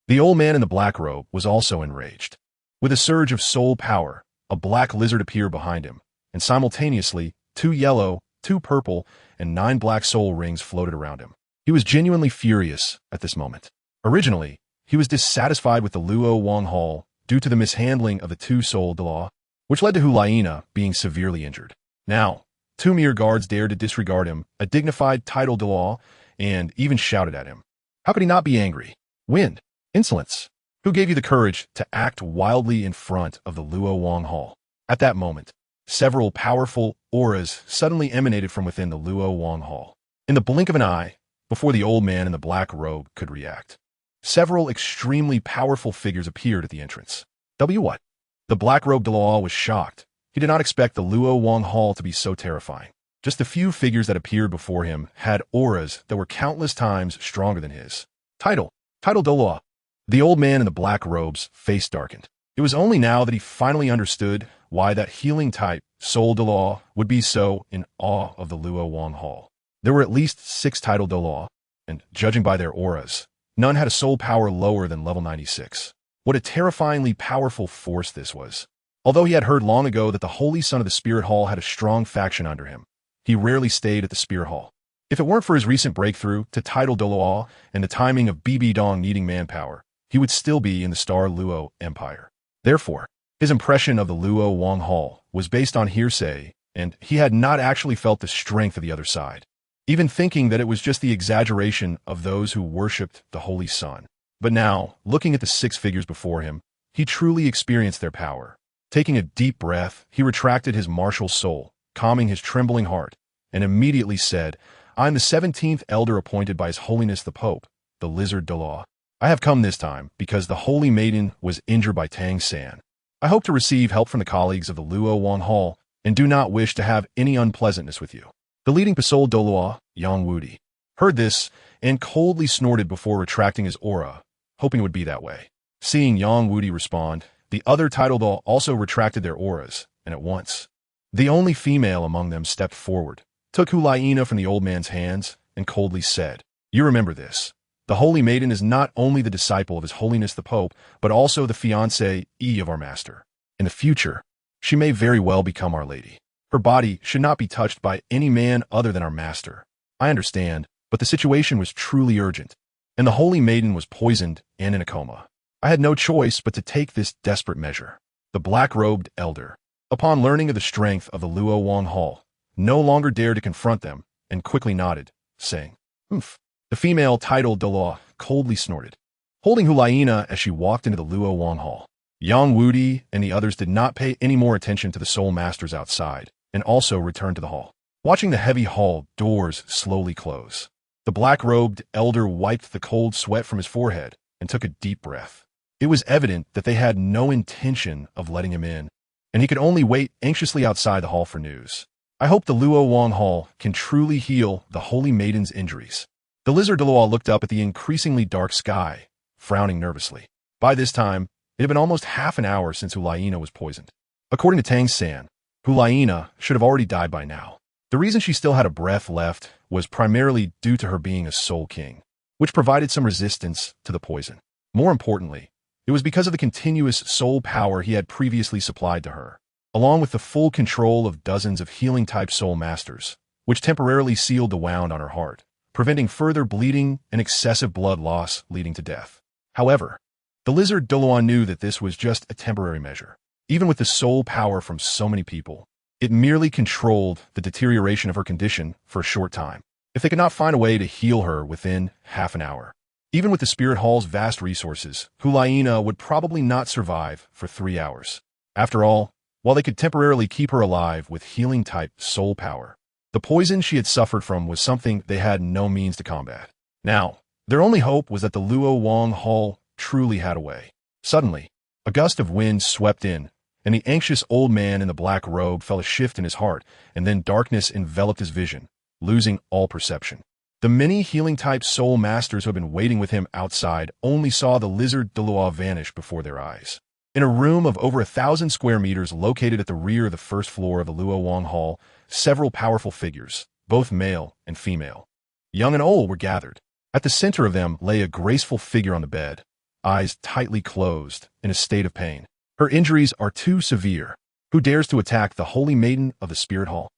The old man in the black robe was also enraged. With a surge of soul power, a black lizard appeared behind him, and simultaneously, 2 yellow, 2 purple, and 9 black soul rings floated around him. He was genuinely furious at this moment. Originally, he was dissatisfied with the Luo Wang Hall due to the mishandling of the 2 soul Dalu, which led to Hulaina being severely injured. Now, 2 mere guards dared to disregard him, a dignified title Dalu, and even shouted at him. How could he not be angry? Wind. Insolence. Who gave you the courage to act wildly in front of the Luo Wang Hall? At that moment, several powerful auras suddenly emanated from within the Luo Wang Hall. In the blink of an eye, before the old man in the black robe could react, several extremely powerful figures appeared at the entrance. What? The black-robed Dalu was shocked. He did not expect the Luo Wang Hall to be so terrifying. Just the few figures that appeared before him had auras that were countless times stronger than his. Title Dalu. The old man in the black robe's face darkened. It was only now that he finally understood why that healing type, Soul Dalu, would be so in awe of the Luo Wang Hall. There were at least 6 title Dalu, and judging by their auras, none had a soul power lower than level 96. What a terrifyingly powerful force this was. Although he had heard long ago that the Holy Son of the Spirit Hall had a strong faction under him, he rarely stayed at the Spirit Hall. If it weren't for his recent breakthrough to title Douluo and the timing of Bibi Dong needing manpower, he would still be in the Star Luo Empire. Therefore, his impression of the Luo Wang Hall was based on hearsay, and he had not actually felt the strength of the other side, even thinking that it was just the exaggeration of those who worshipped the Holy Sun. But now, looking at the 6 figures before him, he truly experienced their power. Taking a deep breath, he retracted his martial soul, calming his trembling heart, and immediately said, I am the 17th elder appointed by His Holiness the Pope, the Lizard Dalu. I have come this time because the Holy Maiden was injured by Tang San. I hope to receive help from the colleagues of the Luo Wang Hall and do not wish to have any unpleasantness with you. The leading Pasol Douluo, Yang Wudi, heard this and coldly snorted before retracting his aura, hoping it would be that way. Seeing Yang Wudi respond, the other title Dalu also retracted their auras, and at once, the only female among them stepped forward, took Hulaina from the old man's hands, and coldly said, You remember this. The Holy Maiden is not only the disciple of His Holiness the Pope, but also the fiancée of our Master. In the future, she may very well become Our Lady. Her body should not be touched by any man other than our Master. I understand, but the situation was truly urgent, and the Holy Maiden was poisoned and in a coma. I had no choice but to take this desperate measure. The black-robed elder, upon learning of the strength of the Luo Wang Hall, no longer dared to confront them, and quickly nodded, saying, The female titled Dalu coldly snorted, holding Hulaina as she walked into the Luo Wang Hall. Yang Wudi and the others did not pay any more attention to the soul masters outside, and also returned to the hall. watching the heavy hall doors slowly close. The black-robed elder wiped the cold sweat from his forehead and took a deep breath. It was evident that they had no intention of letting him in, and he could only wait anxiously outside the hall for news. I hope the Luo Wang Hall can truly heal the Holy Maiden's injuries. The lizard Douluo looked up at the increasingly dark sky, frowning nervously. By this time, it had been almost half an hour since Hulaina was poisoned. According to Tang San, Hulaina should have already died by now. The reason she still had a breath left was primarily due to her being a soul king, which provided some resistance to the poison. More importantly, it was because of the continuous soul power he had previously supplied to her, along with the full control of dozens of healing-type soul masters, which temporarily sealed the wound on her heart, preventing further bleeding and excessive blood loss leading to death. However, the lizard Douluo knew that this was just a temporary measure. Even with the soul power from so many people, it merely controlled the deterioration of her condition for a short time. If they could not find a way to heal her within half an hour, even with the Spirit Hall's vast resources, Hulaina would probably not survive for 3 hours. After all, while they could temporarily keep her alive with healing-type soul power, the poison she had suffered from was something they had no means to combat. Now, their only hope was that the Luo Wang Hall truly had a way. Suddenly, a gust of wind swept in, and the anxious old man in the black robe felt a shift in his heart, and then darkness enveloped his vision, losing all perception. The many healing-type soul masters who had been waiting with him outside only saw the lizard Douluo vanish before their eyes. In a room of over 1,000 square meters located at the rear of the first floor of the Luo Wang Hall, several powerful figures, both male and female, young and old, were gathered. At the center of them lay a graceful figure on the bed, eyes tightly closed, in a state of pain. Her injuries are too severe. Who dares to attack the Holy Maiden of the Spirit Hall?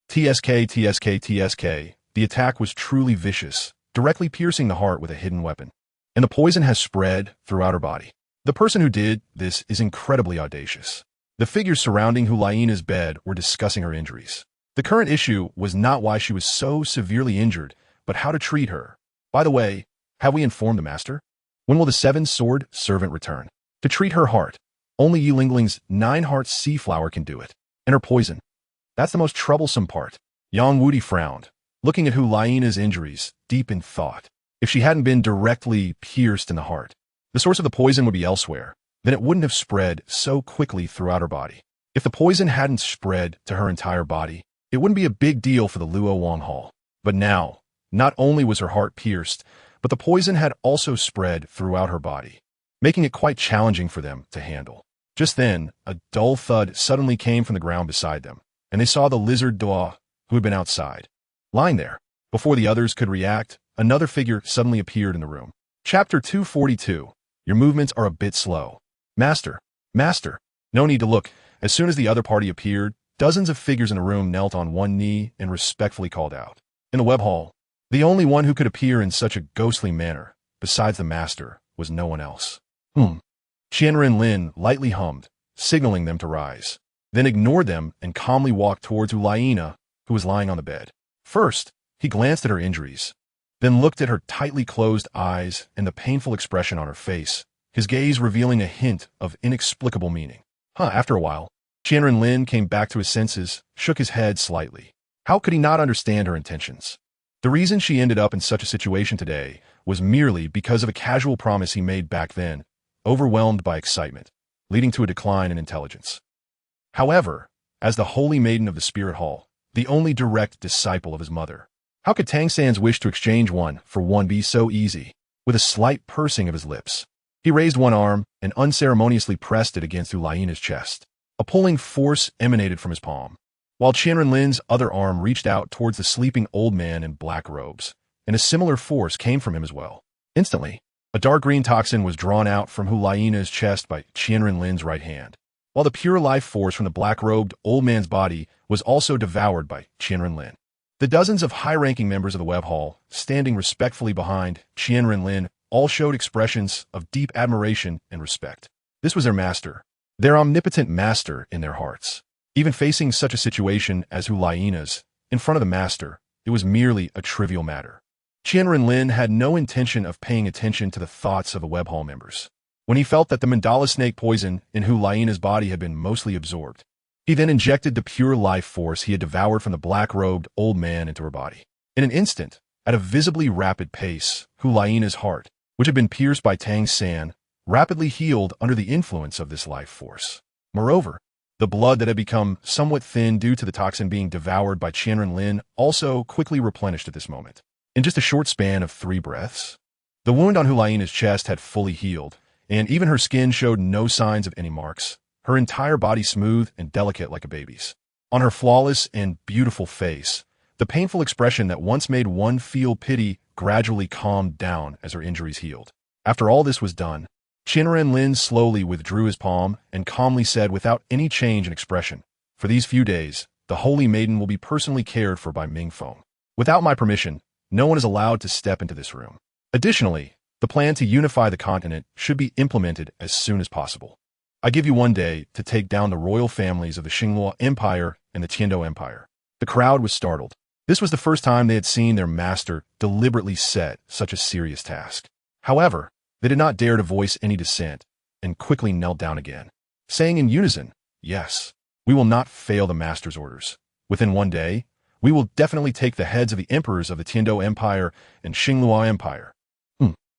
TSK, TSK, TSK. The attack was truly vicious, directly piercing the heart with a hidden weapon. And the poison has spread throughout her body. The person who did this is incredibly audacious. The figures surrounding Hulaina's bed were discussing her injuries. The current issue was not why she was so severely injured, but how to treat her. By the way, have we informed the master? When will the 7-sword servant return? To treat her heart, only Yilingling's 9-heart sea flower can do it. And her poison. That's the most troublesome part. Yang Wudi frowned, looking at Hulaina's injuries, deep in thought. If she hadn't been directly pierced in the heart, the source of the poison would be elsewhere. Then it wouldn't have spread so quickly throughout her body. If the poison hadn't spread to her entire body, it wouldn't be a big deal for the Luo Wang Hall. But now, not only was her heart pierced, but the poison had also spread throughout her body, making it quite challenging for them to handle. Just then, a dull thud suddenly came from the ground beside them, and they saw the lizard Douluo, who had been outside. Lying there, before the others could react, another figure suddenly appeared in the room. Chapter 242. Your movements are a bit slow. Master, Master. No need to look. As soon as the other party appeared, dozens of figures in the room knelt on one knee and respectfully called out. In the web hall, the only one who could appear in such a ghostly manner, besides the master, was no one else. Qian Renlin lightly hummed, signaling them to rise, then ignored them and calmly walked towards Hulaina, who was lying on the bed. First, he glanced at her injuries, then looked at her tightly closed eyes and the painful expression on her face, his gaze revealing a hint of inexplicable meaning. After a while, Qian Renlin came back to his senses, shook his head slightly. How could he not understand her intentions? The reason she ended up in such a situation today was merely because of a casual promise he made back then, overwhelmed by excitement, leading to a decline in intelligence. However, as the Holy Maiden of the Spirit Hall, the only direct disciple of his mother, how could Tang San's wish to exchange one for one be so easy? With a slight pursing of his lips, he raised one arm and unceremoniously pressed it against Hulaina's chest. A pulling force emanated from his palm, while Qian Renlin's other arm reached out towards the sleeping old man in black robes, and a similar force came from him as well. Instantly, a dark green toxin was drawn out from Hulaina's chest by Qian Renlin's right hand, while the pure life force from the black-robed old man's body was also devoured by Qian Renlin. The dozens of high-ranking members of the web hall, standing respectfully behind Qian Renlin, all showed expressions of deep admiration and respect. This was their master, their omnipotent master in their hearts. Even facing such a situation as Hulaina's, in front of the master, it was merely a trivial matter. Qian Renlin had no intention of paying attention to the thoughts of the web hall members. When he felt that the mandala snake poison in Hulaina's body had been mostly absorbed, He then injected the pure life force he had devoured from the black-robed old man into her body. In an instant, at a visibly rapid pace, Huliana's heart, which had been pierced by Tang San, rapidly healed under the influence of this life force. Moreover, the blood that had become somewhat thin due to the toxin being devoured by QianRenlin also quickly replenished at this moment. In just a short span of 3 breaths, the wound on Huliana's chest had fully healed, and even her skin showed no signs of any marks, her entire body smooth and delicate like a baby's. On her flawless and beautiful face, the painful expression that once made one feel pity gradually calmed down as her injuries healed. After all this was done, QianRenlin slowly withdrew his palm and calmly said without any change in expression, "For these few days, the holy maiden will be personally cared for by Mingfeng. Without my permission, no one is allowed to step into this room. Additionally, the plan to unify the continent should be implemented as soon as possible. I give you 1 day to take down the royal families of the Xingluo Empire and the Tiando Empire." The crowd was startled. This was the first time they had seen their master deliberately set such a serious task. However, they did not dare to voice any dissent and quickly knelt down again, saying in unison, "Yes, we will not fail the master's orders. Within 1 day, we will definitely take the heads of the emperors of the Tiando Empire and Xingluo Empire."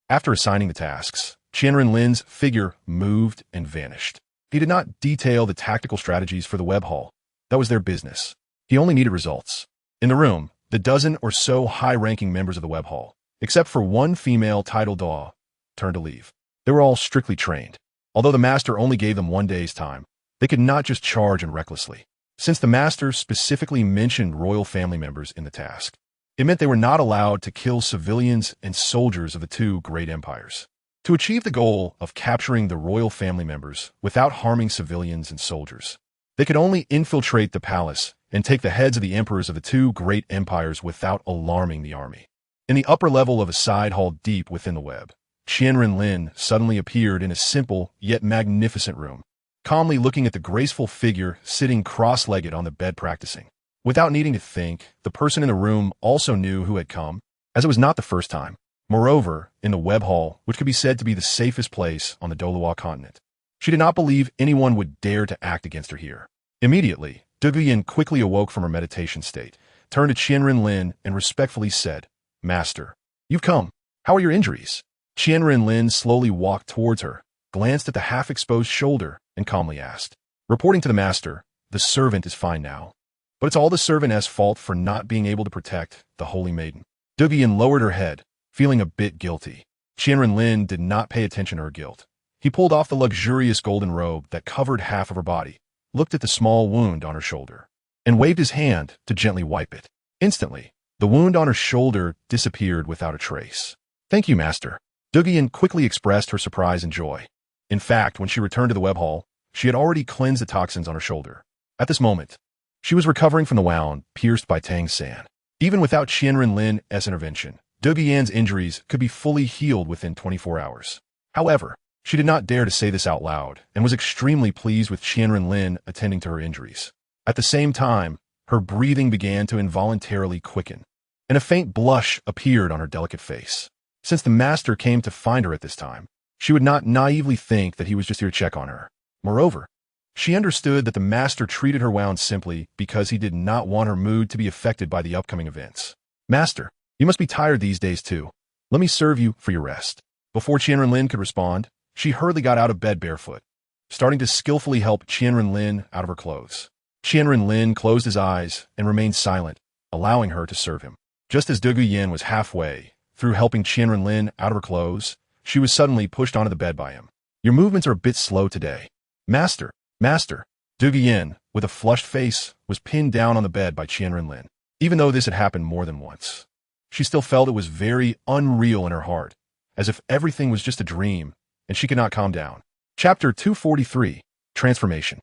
After assigning the tasks, QianRenlin's figure moved and vanished. He did not detail the tactical strategies for the web hall. That was their business. He only needed results. In the room, the dozen or so high-ranking members of the web hall, except for one female titled Dalu, turned to leave. They were all strictly trained. Although the master only gave them 1 day's time, they could not just charge in recklessly. Since the master specifically mentioned royal family members in the task, it meant they were not allowed to kill civilians and soldiers of the 2 great empires. To achieve the goal of capturing the royal family members without harming civilians and soldiers, they could only infiltrate the palace and take the heads of the emperors of the 2 great empires without alarming the army. In the upper level of a side hall deep within the web, QianRenlin suddenly appeared in a simple yet magnificent room, calmly looking at the graceful figure sitting cross-legged on the bed practicing. Without needing to think, the person in the room also knew who had come, as it was not the first time. Moreover, in the web hall, which could be said to be the safest place on the Douluo continent, she did not believe anyone would dare to act against her here. Immediately, Duguyan quickly awoke from her meditation state, turned to QianRenlin and respectfully said, "Master, you've come. How are your injuries?" QianRenlin slowly walked towards her, glanced at the half-exposed shoulder, and calmly asked. Reporting to the master, "The servant is fine now. But it's all the servant's fault for not being able to protect the holy maiden." Duguyan lowered her head, feeling a bit guilty. QianRenlin did not pay attention to her guilt. He pulled off the luxurious golden robe that covered half of her body, looked at the small wound on her shoulder, and waved his hand to gently wipe it. Instantly, the wound on her shoulder disappeared without a trace. "Thank you, master." Duguyan quickly expressed her surprise and joy. In fact, when she returned to the web hall, she had already cleansed the toxins on her shoulder. At this moment, she was recovering from the wound pierced by Tang San. Even without QianRenlin's intervention, Duguyan's injuries could be fully healed within 24 hours. However, she did not dare to say this out loud and was extremely pleased with QianRenlin attending to her injuries. At the same time, her breathing began to involuntarily quicken, and a faint blush appeared on her delicate face. Since the master came to find her at this time, she would not naively think that he was just here to check on her. Moreover, she understood that the master treated her wound simply because he did not want her mood to be affected by the upcoming events. "Master, you must be tired these days too. Let me serve you for your rest." Before QianRenlin could respond, she hurriedly got out of bed barefoot, starting to skillfully help QianRenlin out of her clothes. QianRenlin closed his eyes and remained silent, allowing her to serve him. Just as Duguyan was halfway through helping QianRenlin out of her clothes, she was suddenly pushed onto the bed by him. "Your movements are a bit slow today." "Master, master." Duguyan, with a flushed face, was pinned down on the bed by QianRenlin. Even though this had happened more than once, she still felt it was very unreal in her heart, as if everything was just a dream, and she could not calm down. Chapter 243, Transformation.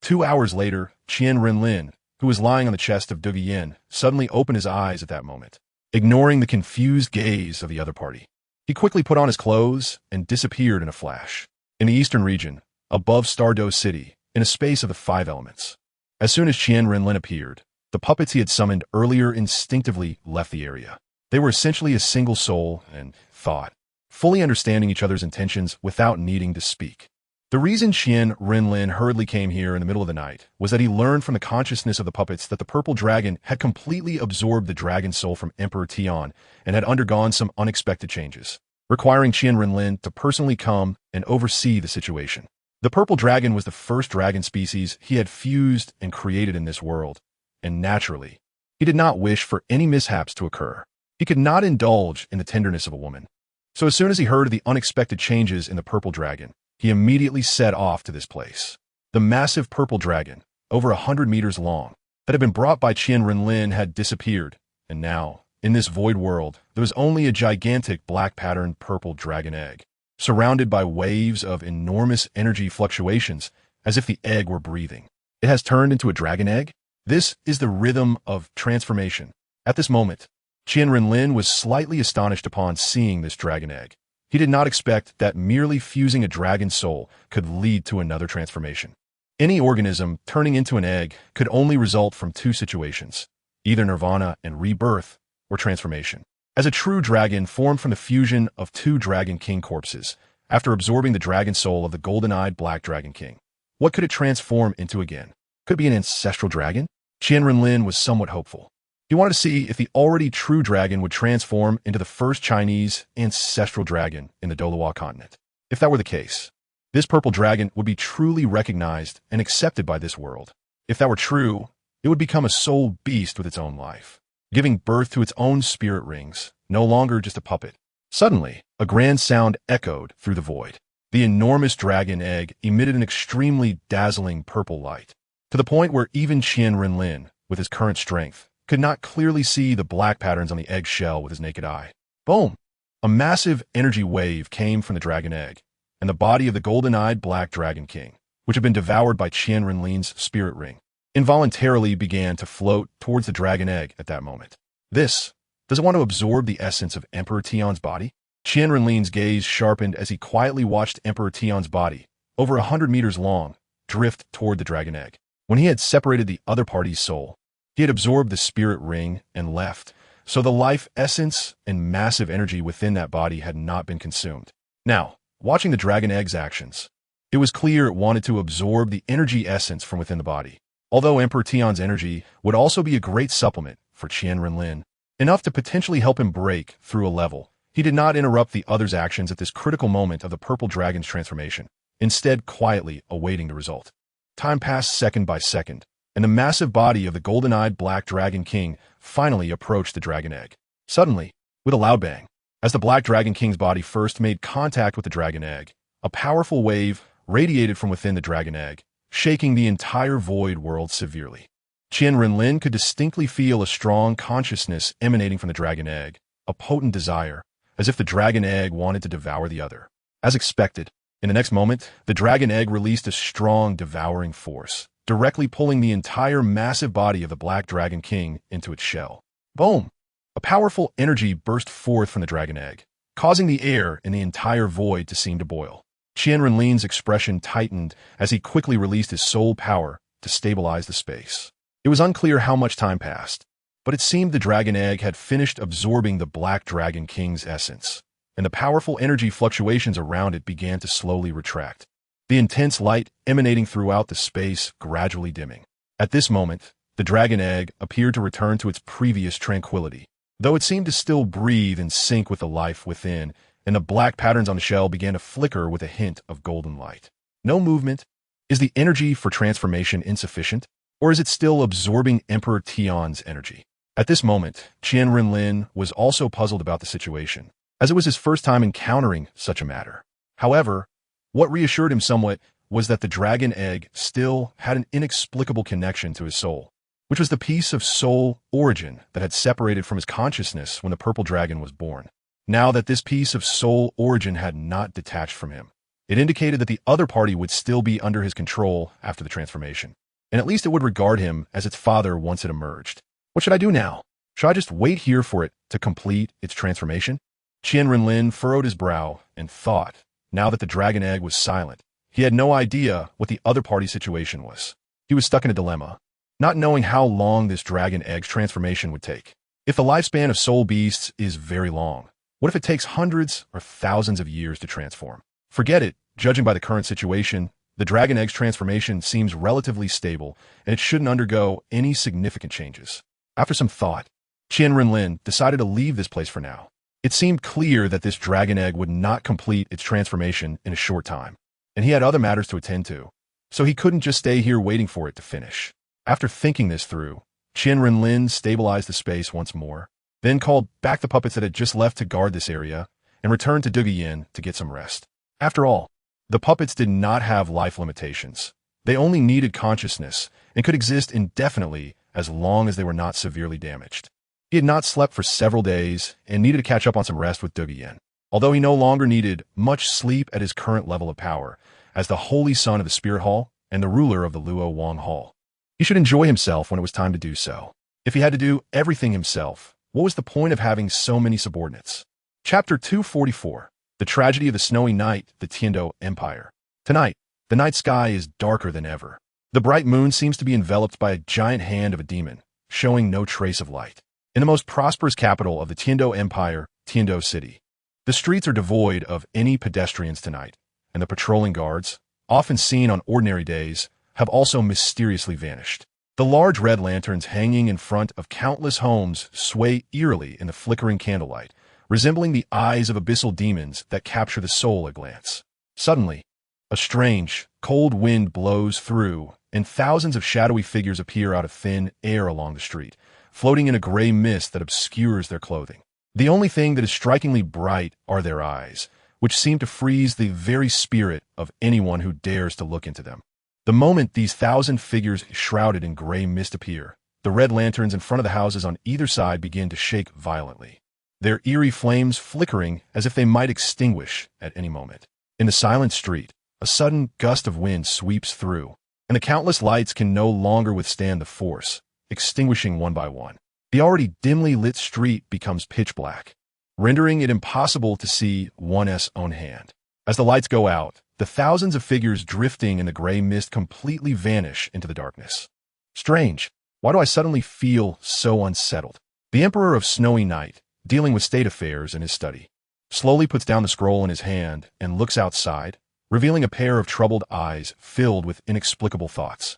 2 hours later, QianRenlin, who was lying on the chest of Duguyan, suddenly opened his eyes at that moment, ignoring the confused gaze of the other party. He quickly put on his clothes and disappeared in a flash. In the eastern region, above Stardo City, in a space of the 5 elements. As soon as QianRenlin appeared, the puppets he had summoned earlier instinctively left the area. They were essentially a single soul and thought, fully understanding each other's intentions without needing to speak. The reason Qian Renlin hurriedly came here in the middle of the night was that he learned from the consciousness of the puppets that the purple dragon had completely absorbed the dragon soul from Emperor Tian and had undergone some unexpected changes, requiring Qian Renlin to personally come and oversee the situation. The purple dragon was the first dragon species he had fused and created in this world, and naturally, he did not wish for any mishaps to occur. He could not indulge in the tenderness of a woman. So as soon as he heard of the unexpected changes in the purple dragon, he immediately set off to this place. The massive purple dragon, over 100 meters long, that had been brought by Qian Renlin had disappeared, and now, in this void world, there was only a gigantic black-patterned purple dragon egg, surrounded by waves of enormous energy fluctuations, as if the egg were breathing. It has turned into a dragon egg? This is the rhythm of transformation. At this moment, Qian Renlin was slightly astonished upon seeing this dragon egg. He did not expect that merely fusing a dragon soul could lead to another transformation. Any organism turning into an egg could only result from two situations, either nirvana and rebirth, or transformation. As a true dragon formed from the fusion of two Dragon King corpses, after absorbing the dragon soul of the golden-eyed Black Dragon King, what could it transform into again? Could it be an ancestral dragon? Qian Renlin was somewhat hopeful. He wanted to see if the already true dragon would transform into the first Chinese ancestral dragon in the Douluo continent. If that were the case, this purple dragon would be truly recognized and accepted by this world. If that were true, it would become a soul beast with its own life, giving birth to its own spirit rings, no longer just a puppet. Suddenly, a grand sound echoed through the void. The enormous dragon egg emitted an extremely dazzling purple light, to the point where even Qian Renlin, with his current strength, could not clearly see the black patterns on the egg shell with his naked eye. Boom! A massive energy wave came from the dragon egg, and the body of the golden-eyed Black Dragon King, which had been devoured by Qian Renlin's spirit ring, involuntarily began to float towards the dragon egg at that moment. Does it want to absorb the essence of Emperor Tian's body? Qian Renlin's gaze sharpened as he quietly watched Emperor Tian's body, over 100 meters long, drift toward the dragon egg. When he had separated the other party's soul, he had absorbed the spirit ring and left, so the life essence and massive energy within that body had not been consumed. Now, watching the dragon egg's actions, it was clear it wanted to absorb the energy essence from within the body. Although Emperor Tian's energy would also be a great supplement for Qian Renlin, enough to potentially help him break through a level, he did not interrupt the other's actions at this critical moment of the purple dragon's transformation, instead quietly awaiting the result. Time passed second by second, and the massive body of the golden-eyed Black Dragon King finally approached the dragon egg. Suddenly, with a loud bang, as the Black Dragon King's body first made contact with the dragon egg, a powerful wave radiated from within the dragon egg, shaking the entire void world severely. Qian Renlin could distinctly feel a strong consciousness emanating from the dragon egg, a potent desire, as if the dragon egg wanted to devour the other. As expected, in the next moment, the dragon egg released a strong devouring force, directly pulling the entire massive body of the Black Dragon King into its shell. Boom! A powerful energy burst forth from the dragon egg, causing the air in the entire void to seem to boil. Qian Renlin's expression tightened as he quickly released his soul power to stabilize the space. It was unclear how much time passed, but it seemed the dragon egg had finished absorbing the Black Dragon King's essence, and the powerful energy fluctuations around it began to slowly retract, the intense light emanating throughout the space gradually dimming. At this moment, the dragon egg appeared to return to its previous tranquility, though it seemed to still breathe and sync with the life within, and the black patterns on the shell began to flicker with a hint of golden light. No movement. Is the energy for transformation insufficient, or is it still absorbing Emperor Tian's energy? At this moment, Qian Renlin was also puzzled about the situation, as it was his first time encountering such a matter. However, what reassured him somewhat was that the dragon egg still had an inexplicable connection to his soul, which was the piece of soul origin that had separated from his consciousness when the purple dragon was born. Now that this piece of soul origin had not detached from him, it indicated that the other party would still be under his control after the transformation, and at least it would regard him as its father once it emerged. What should I do now? Should I just wait here for it to complete its transformation? Qian Renlin furrowed his brow and thought. Now that the dragon egg was silent, he had no idea what the other party's situation was. He was stuck in a dilemma, not knowing how long this dragon egg's transformation would take. If the lifespan of soul beasts is very long, what if it takes hundreds or thousands of years to transform? Forget it, Judging by the current situation, the Dragon Egg's transformation seems relatively stable, and it shouldn't undergo any significant changes. After some thought, Qian Renlin decided to leave this place for now. It seemed clear that this Dragon Egg would not complete its transformation in a short time, and he had other matters to attend to, so he couldn't just stay here waiting for it to finish. After thinking this through, Qian Renlin stabilized the space once more, then called back the puppets that had just left to guard this area, and returned to Douluo to get some rest. After all, the puppets did not have life limitations. They only needed consciousness and could exist indefinitely as long as they were not severely damaged. He had not slept for several days and needed to catch up on some rest with Douluo, although he no longer needed much sleep at his current level of power as the holy son of the Spirit Hall and the ruler of the Luo Wang Hall. He should enjoy himself when it was time to do so. If he had to do everything himself, what was the point of having so many subordinates? Chapter 244. The Tragedy of the Snowy Night, the Tiando Empire. Tonight, the night sky is darker than ever. The bright moon seems to be enveloped by a giant hand of a demon, showing no trace of light. In the most prosperous capital of the Tiando Empire, Tiando City, the streets are devoid of any pedestrians tonight, and the patrolling guards, often seen on ordinary days, have also mysteriously vanished. The large red lanterns hanging in front of countless homes sway eerily in the flickering candlelight, resembling the eyes of abyssal demons that capture the soul at a glance. Suddenly, a strange, cold wind blows through, and thousands of shadowy figures appear out of thin air along the street, floating in a gray mist that obscures their clothing. The only thing that is strikingly bright are their eyes, which seem to freeze the very spirit of anyone who dares to look into them. The moment these 1,000 figures shrouded in gray mist appear, the red lanterns in front of the houses on either side begin to shake violently, their eerie flames flickering as if they might extinguish at any moment. In the silent street, a sudden gust of wind sweeps through, and the countless lights can no longer withstand the force, extinguishing one by one. The already dimly lit street becomes pitch black, rendering it impossible to see one's own hand. As the lights go out, the thousands of figures drifting in the gray mist completely vanish into the darkness. Strange. Why do I suddenly feel so unsettled? The Emperor of Snowy Night, dealing with state affairs in his study, slowly puts down the scroll in his hand and looks outside, revealing a pair of troubled eyes filled with inexplicable thoughts.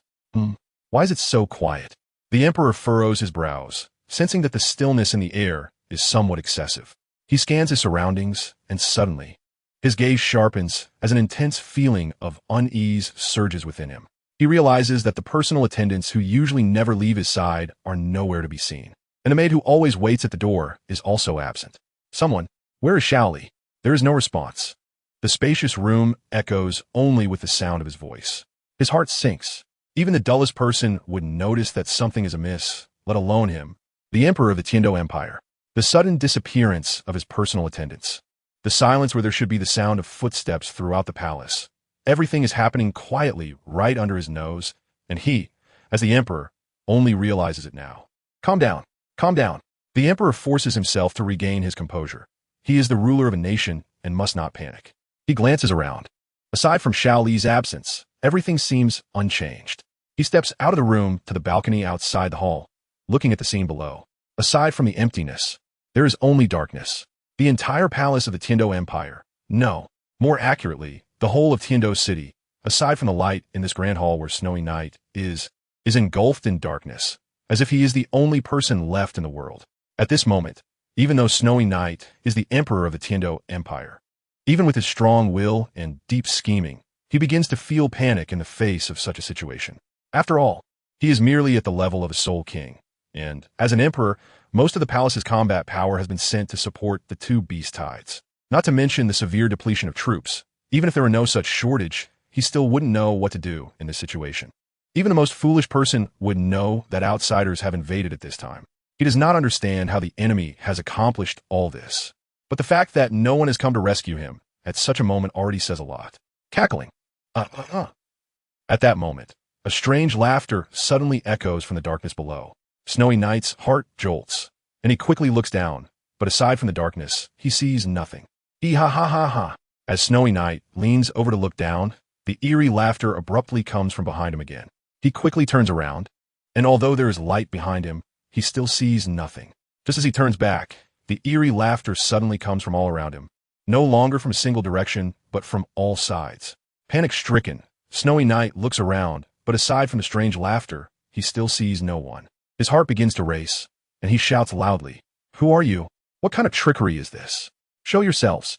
Why is it so quiet? The Emperor furrows his brows, sensing that the stillness in the air is somewhat excessive. He scans his surroundings, and suddenly, his gaze sharpens as an intense feeling of unease surges within him. He realizes that the personal attendants who usually never leave his side are nowhere to be seen, and the maid who always waits at the door is also absent. Someone, where is Shaoli? There is no response. The spacious room echoes only with the sound of his voice. His heart sinks. Even the dullest person would notice that something is amiss, let alone him, the Emperor of the Tiando Empire. The sudden disappearance of his personal attendants. The silence where there should be the sound of footsteps throughout the palace. Everything is happening quietly right under his nose, and he, as the Emperor, only realizes it now. Calm down. Calm down. The Emperor forces himself to regain his composure. He is the ruler of a nation and must not panic. He glances around. Aside from Shaoli's absence, everything seems unchanged. He steps out of the room to the balcony outside the hall, looking at the scene below. Aside from the emptiness, there is only darkness. The entire palace of the Tiando Empire, no, more accurately, the whole of Tiando City, aside from the light in this grand hall where Snowy Night is engulfed in darkness, as if he is the only person left in the world. At this moment, even though Snowy Night is the Emperor of the Tiando Empire, even with his strong will and deep scheming, he begins to feel panic in the face of such a situation. After all, he is merely at the level of a Soul King, and, as an emperor, most of the palace's combat power has been sent to support the two beast tides. Not to mention the severe depletion of troops. Even if there were no such shortage, he still wouldn't know what to do in this situation. Even the most foolish person would know that outsiders have invaded at this time. He does not understand how the enemy has accomplished all this. But the fact that no one has come to rescue him at such a moment already says a lot. Cackling. At that moment, a strange laughter suddenly echoes from the darkness below. Snowy Night's heart jolts, and he quickly looks down, but aside from the darkness, he sees nothing. Ha. As Snowy Night leans over to look down, the eerie laughter abruptly comes from behind him again. He quickly turns around, and although there is light behind him, he still sees nothing. Just as he turns back, the eerie laughter suddenly comes from all around him, no longer from a single direction, but from all sides. Panic-stricken, Snowy Night looks around, but aside from the strange laughter, he still sees no one. His heart begins to race, and he shouts loudly, "Who are you? What kind of trickery is this? Show yourselves.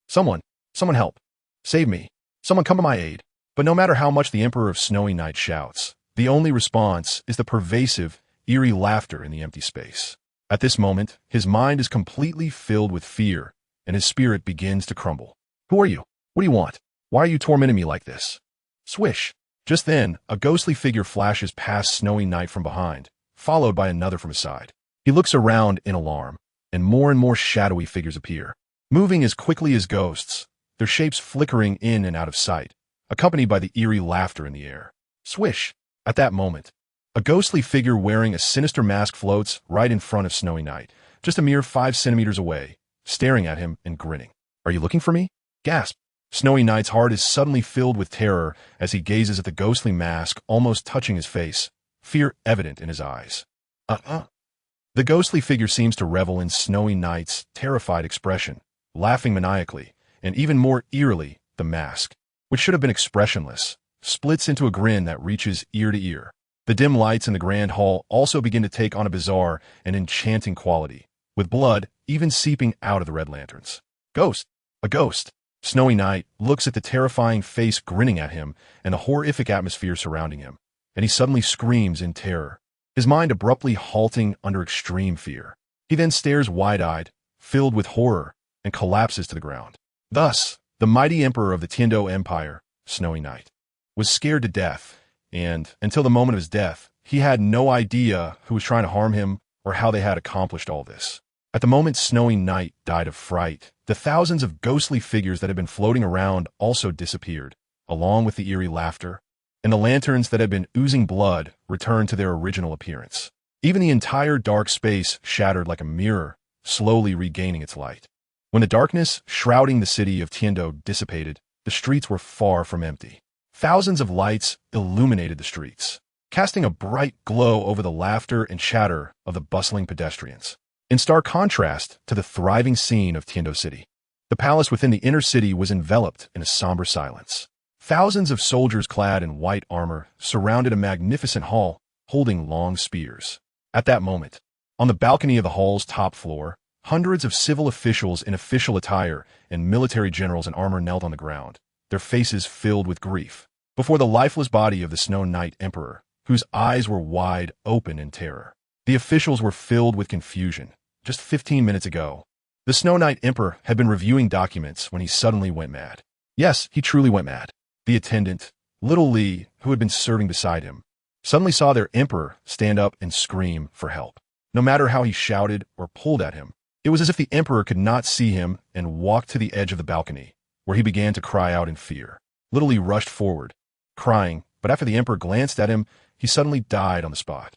Someone help. Save me. Someone come to my aid." But no matter how much the Emperor of Snowy Night shouts, the only response is the pervasive, eerie laughter in the empty space. At this moment, his mind is completely filled with fear, and his spirit begins to crumble. "Who are you? What do you want? Why are you tormenting me like this?" Swish! Just then, a ghostly figure flashes past Snowy Night from behind, followed by another from his side. He looks around in alarm, and more shadowy figures appear, moving as quickly as ghosts, their shapes flickering in and out of sight, accompanied by the eerie laughter in the air. Swish! At that moment, a ghostly figure wearing a sinister mask floats right in front of Snowy Night, just a mere 5 centimeters away, staring at him and grinning. "Are you looking for me?" Gasp! Snowy Night's heart is suddenly filled with terror as he gazes at the ghostly mask almost touching his face, fear evident in his eyes. The ghostly figure seems to revel in Snowy Night's terrified expression, laughing maniacally, and even more eerily, the mask, which should have been expressionless, splits into a grin that reaches ear to ear. The dim lights in the grand hall also begin to take on a bizarre and enchanting quality, with blood even seeping out of the red lanterns. "Ghost! A ghost!" Snowy Night looks at the terrifying face grinning at him and the horrific atmosphere surrounding him, and he suddenly screams in terror, his mind abruptly halting under extreme fear. He then stares wide-eyed, filled with horror, and collapses to the ground. Thus, the mighty emperor of the Tiando Empire, Snowy Night, was scared to death, and, until the moment of his death, he had no idea who was trying to harm him or how they had accomplished all this. At the moment Snowy Night died of fright, the thousands of ghostly figures that had been floating around also disappeared, along with the eerie laughter, and the lanterns that had been oozing blood returned to their original appearance. Even the entire dark space shattered like a mirror, slowly regaining its light. When the darkness shrouding the city of Tiando dissipated, the streets were far from empty. Thousands of lights illuminated the streets, casting a bright glow over the laughter and chatter of the bustling pedestrians. In stark contrast to the thriving scene of Tiando City, the palace within the inner city was enveloped in a somber silence. Thousands of soldiers clad in white armor surrounded a magnificent hall, holding long spears. At that moment, on the balcony of the hall's top floor, hundreds of civil officials in official attire and military generals in armor knelt on the ground, their faces filled with grief, before the lifeless body of the Snow Night Emperor, whose eyes were wide open in terror. The officials were filled with confusion. Just 15 minutes ago, the Snow Night Emperor had been reviewing documents when he suddenly went mad. Yes, he truly went mad. The attendant, Little Li, who had been serving beside him, suddenly saw their emperor stand up and scream for help. No matter how he shouted or pulled at him, it was as if the emperor could not see him and walked to the edge of the balcony, where he began to cry out in fear. Little Li rushed forward, crying, but after the emperor glanced at him, he suddenly died on the spot.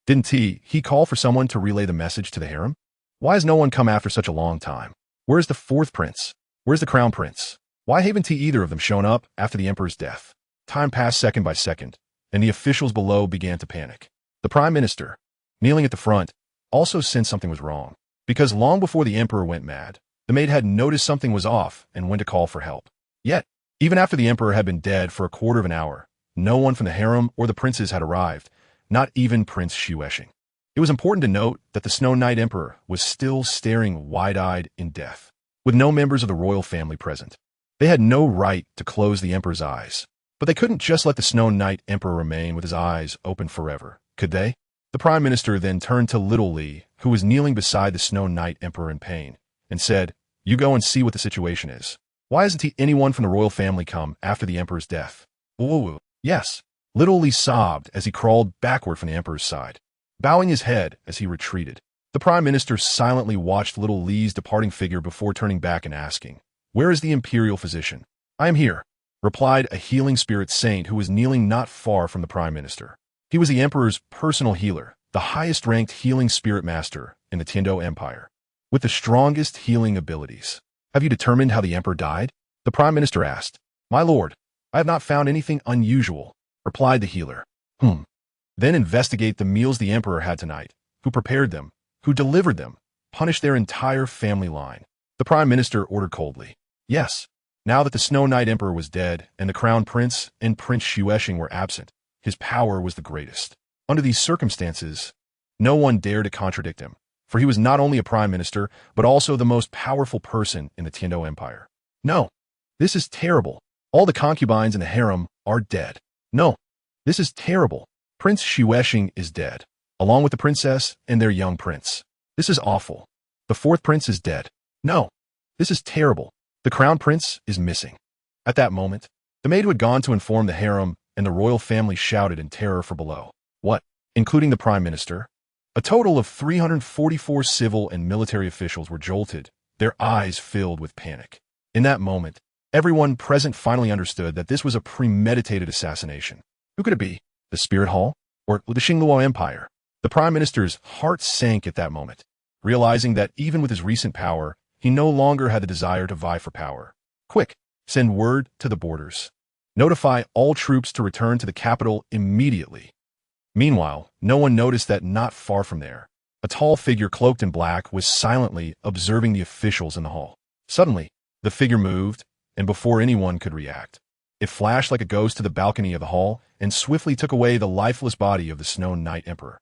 Didn't he call for someone to relay the message to the harem? Why has no one come after such a long time? Where's the 4th prince? Where's the crown prince? Why haven't either of them shown up after the emperor's death? Time passed second by second, and the officials below began to panic. The prime minister, kneeling at the front, also sensed something was wrong, because long before the emperor went mad, the maid had noticed something was off and went to call for help. Yet, even after the emperor had been dead for a quarter of an hour, no one from the harem or the princes had arrived, not even Prince Shueshing. It was important to note that the Snow Night Emperor was still staring wide-eyed in death, with no members of the royal family present. They had no right to close the emperor's eyes, but they couldn't just let the Snow Night Emperor remain with his eyes open forever, could they? The prime minister then turned to Little Li, who was kneeling beside the Snow Night Emperor in pain, and said, "You go and see what the situation is. Why hasn't anyone from the royal family come after the emperor's death?" "Ooh, yes." Little Li sobbed as he crawled backward from the emperor's side, bowing his head as he retreated. The prime minister silently watched Little Li's departing figure before turning back and asking, "Where is the imperial physician?" "I am here," replied a healing spirit saint who was kneeling not far from the prime minister. He was the emperor's personal healer, the highest-ranked healing spirit master in the Tiando Empire, with the strongest healing abilities. "Have you determined how the emperor died?" the prime minister asked. "My lord, I have not found anything unusual," replied the healer. Then investigate the meals the emperor had tonight, who prepared them, who delivered them, punish their entire family line. The Prime Minister ordered coldly. Yes. Now that the Snow Knight Emperor was dead and the Crown Prince and Prince Xuexing were absent, his power was the greatest. Under these circumstances, no one dared to contradict him, for he was not only a Prime Minister, but also the most powerful person in the Tiando Empire. No, this is terrible. All the concubines in the harem are dead. No, this is terrible. Prince Xuexing is dead, along with the princess and their young prince. This is awful. The fourth prince is dead. No, this is terrible. The crown prince is missing. At that moment, the maid who had gone to inform the harem and the royal family shouted in terror from below. What? Including the prime minister? A total of 344 civil and military officials were jolted, their eyes filled with panic. In that moment, everyone present finally understood that this was a premeditated assassination. Who could it be? The Spirit Hall? Or the Xingluo Empire? The prime minister's heart sank at that moment, realizing that even with his recent power, he no longer had the desire to vie for power. Quick, send word to the borders. Notify all troops to return to the capital immediately. Meanwhile, no one noticed that not far from there, a tall figure cloaked in black was silently observing the officials in the hall. Suddenly, the figure moved, and before anyone could react, it flashed like a ghost to the balcony of the hall and swiftly took away the lifeless body of the Snow Knight Emperor.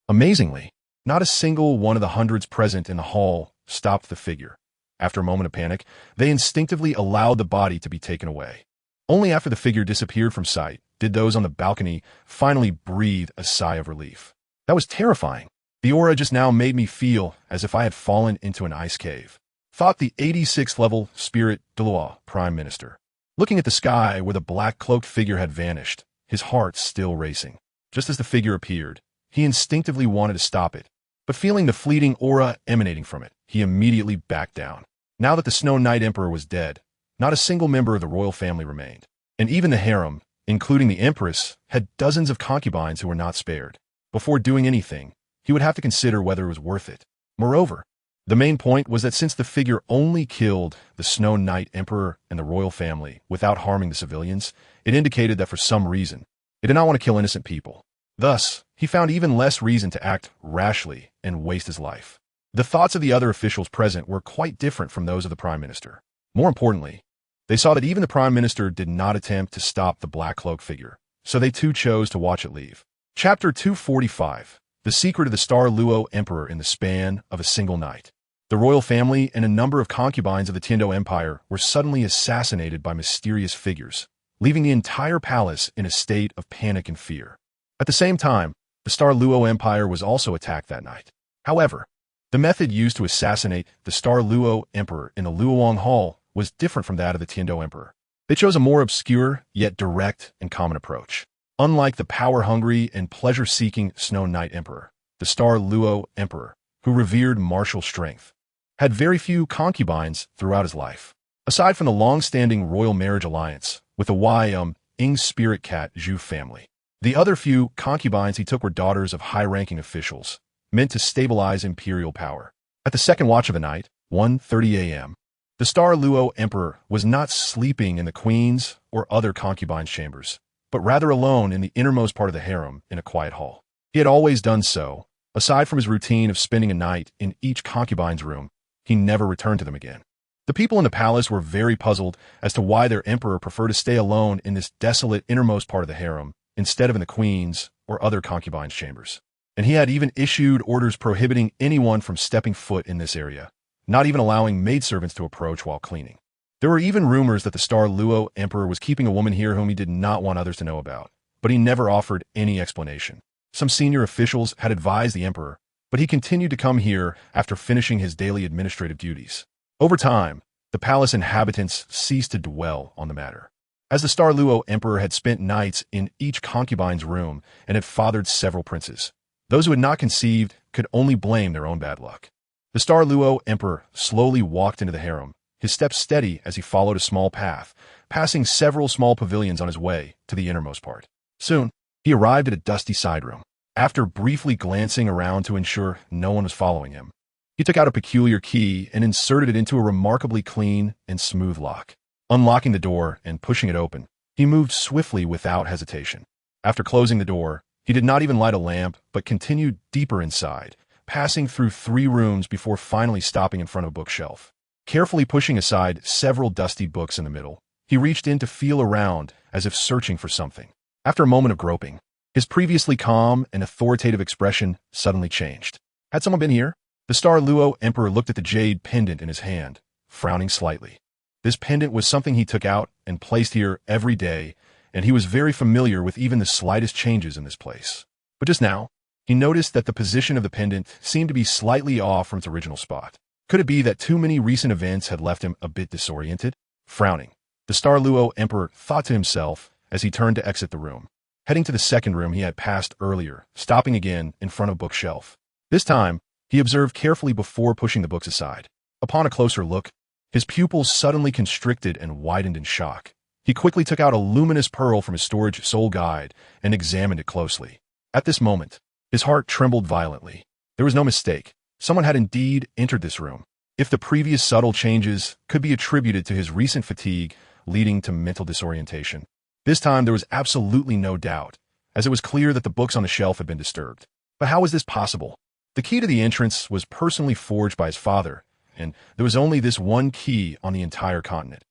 Amazingly, not a single one of the hundreds present in the hall stopped the figure. After a moment of panic, they instinctively allowed the body to be taken away. Only after the figure disappeared from sight did those on the balcony finally breathe a sigh of relief. That was terrifying. The aura just now made me feel as if I had fallen into an ice cave, thought the 86th level spirit Douluo Prime Minister. Looking at the sky where the black-cloaked figure had vanished, his heart still racing. Just as the figure appeared, he instinctively wanted to stop it, but feeling the fleeting aura emanating from it, he immediately backed down. Now that the Snow Knight Emperor was dead, not a single member of the royal family remained, and even the harem, including the Empress, had dozens of concubines who were not spared. Before doing anything, he would have to consider whether it was worth it. Moreover, the main point was that since the figure only killed the Snow Knight Emperor and the royal family without harming the civilians, it indicated that for some reason, it did not want to kill innocent people. Thus, he found even less reason to act rashly and waste his life. The thoughts of the other officials present were quite different from those of the Prime Minister. More importantly, they saw that even the Prime Minister did not attempt to stop the black cloak figure, so they too chose to watch it leave. Chapter 245. The Secret of the Star Luo Emperor in the Span of a Single Night. The royal family and a number of concubines of the Tiando Empire were suddenly assassinated by mysterious figures, leaving the entire palace in a state of panic and fear. At the same time, the Star Luo Empire was also attacked that night. However, the method used to assassinate the Star Luo Emperor in the Luoyang Hall was different from that of the Tiando Emperor. They chose a more obscure, yet direct and common approach. Unlike the power-hungry and pleasure-seeking Snow Knight Emperor, the Star Luo Emperor, who revered martial strength, had very few concubines throughout his life. Aside from the long-standing royal marriage alliance with the Ying spirit cat Zhu family, the other few concubines he took were daughters of high-ranking officials, meant to stabilize imperial power. At the second watch of the night, 1:30 a.m., the Star Luo Emperor was not sleeping in the queen's or other concubines' chambers, but rather alone in the innermost part of the harem in a quiet hall. He had always done so. Aside from his routine of spending a night in each concubine's room, he never returned to them again. The people in the palace were very puzzled as to why their emperor preferred to stay alone in this desolate innermost part of the harem instead of in the queen's or other concubines' chambers. And he had even issued orders prohibiting anyone from stepping foot in this area, not even allowing maidservants to approach while cleaning. There were even rumors that the Star Luo Emperor was keeping a woman here whom he did not want others to know about, but he never offered any explanation. Some senior officials had advised the emperor, but he continued to come here after finishing his daily administrative duties. Over time, the palace inhabitants ceased to dwell on the matter, as the Star Luo Emperor had spent nights in each concubine's room and had fathered several princes. Those who had not conceived could only blame their own bad luck. The Star Luo Emperor slowly walked into the harem, his steps steady as he followed a small path, passing several small pavilions on his way to the innermost part. Soon, he arrived at a dusty side room. After briefly glancing around to ensure no one was following him, he took out a peculiar key and inserted it into a remarkably clean and smooth lock. Unlocking the door and pushing it open, he moved swiftly without hesitation. After closing the door, he did not even light a lamp, but continued deeper inside, passing through 3 rooms before finally stopping in front of a bookshelf. Carefully pushing aside several dusty books in the middle, he reached in to feel around as if searching for something. After a moment of groping, his previously calm and authoritative expression suddenly changed. Had someone been here? The Star Luo Emperor looked at the jade pendant in his hand, frowning slightly. This pendant was something he took out and placed here every day, and he was very familiar with even the slightest changes in this place. But just now, he noticed that the position of the pendant seemed to be slightly off from its original spot. Could it be that too many recent events had left him a bit disoriented? Frowning, the Star Luo Emperor thought to himself as he turned to exit the room, heading to the second room he had passed earlier, stopping again in front of a bookshelf. This time, he observed carefully before pushing the books aside. Upon a closer look, his pupils suddenly constricted and widened in shock. He quickly took out a luminous pearl from his storage soul guide and examined it closely. At this moment, his heart trembled violently. There was no mistake. Someone had indeed entered this room. If the previous subtle changes could be attributed to his recent fatigue leading to mental disorientation, this time there was absolutely no doubt, as it was clear that the books on the shelf had been disturbed. But how was this possible? The key to the entrance was personally forged by his father, and there was only this one key on the entire continent.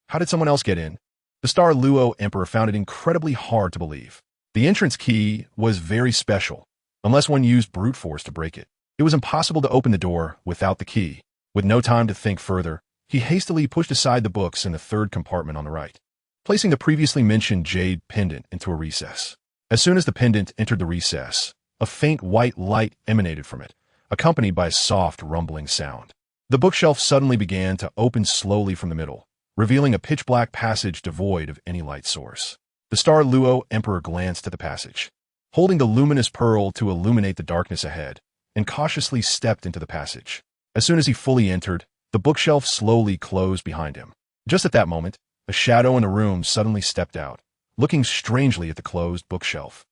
How did someone else get in? The Star Luo Emperor found it incredibly hard to believe. The entrance key was very special, unless one used brute force to break it. It was impossible to open the door without the key. With no time to think further, he hastily pushed aside the books in the third compartment on the right, placing the previously mentioned jade pendant into a recess. As soon as the pendant entered the recess, a faint white light emanated from it, accompanied by a soft rumbling sound. The bookshelf suddenly began to open slowly from the middle, revealing a pitch-black passage devoid of any light source. The Star Luo Emperor glanced at the passage, holding the luminous pearl to illuminate the darkness ahead, and cautiously stepped into the passage. As soon as he fully entered, the bookshelf slowly closed behind him. Just at that moment, a shadow in the room suddenly stepped out, looking strangely at the closed bookshelf.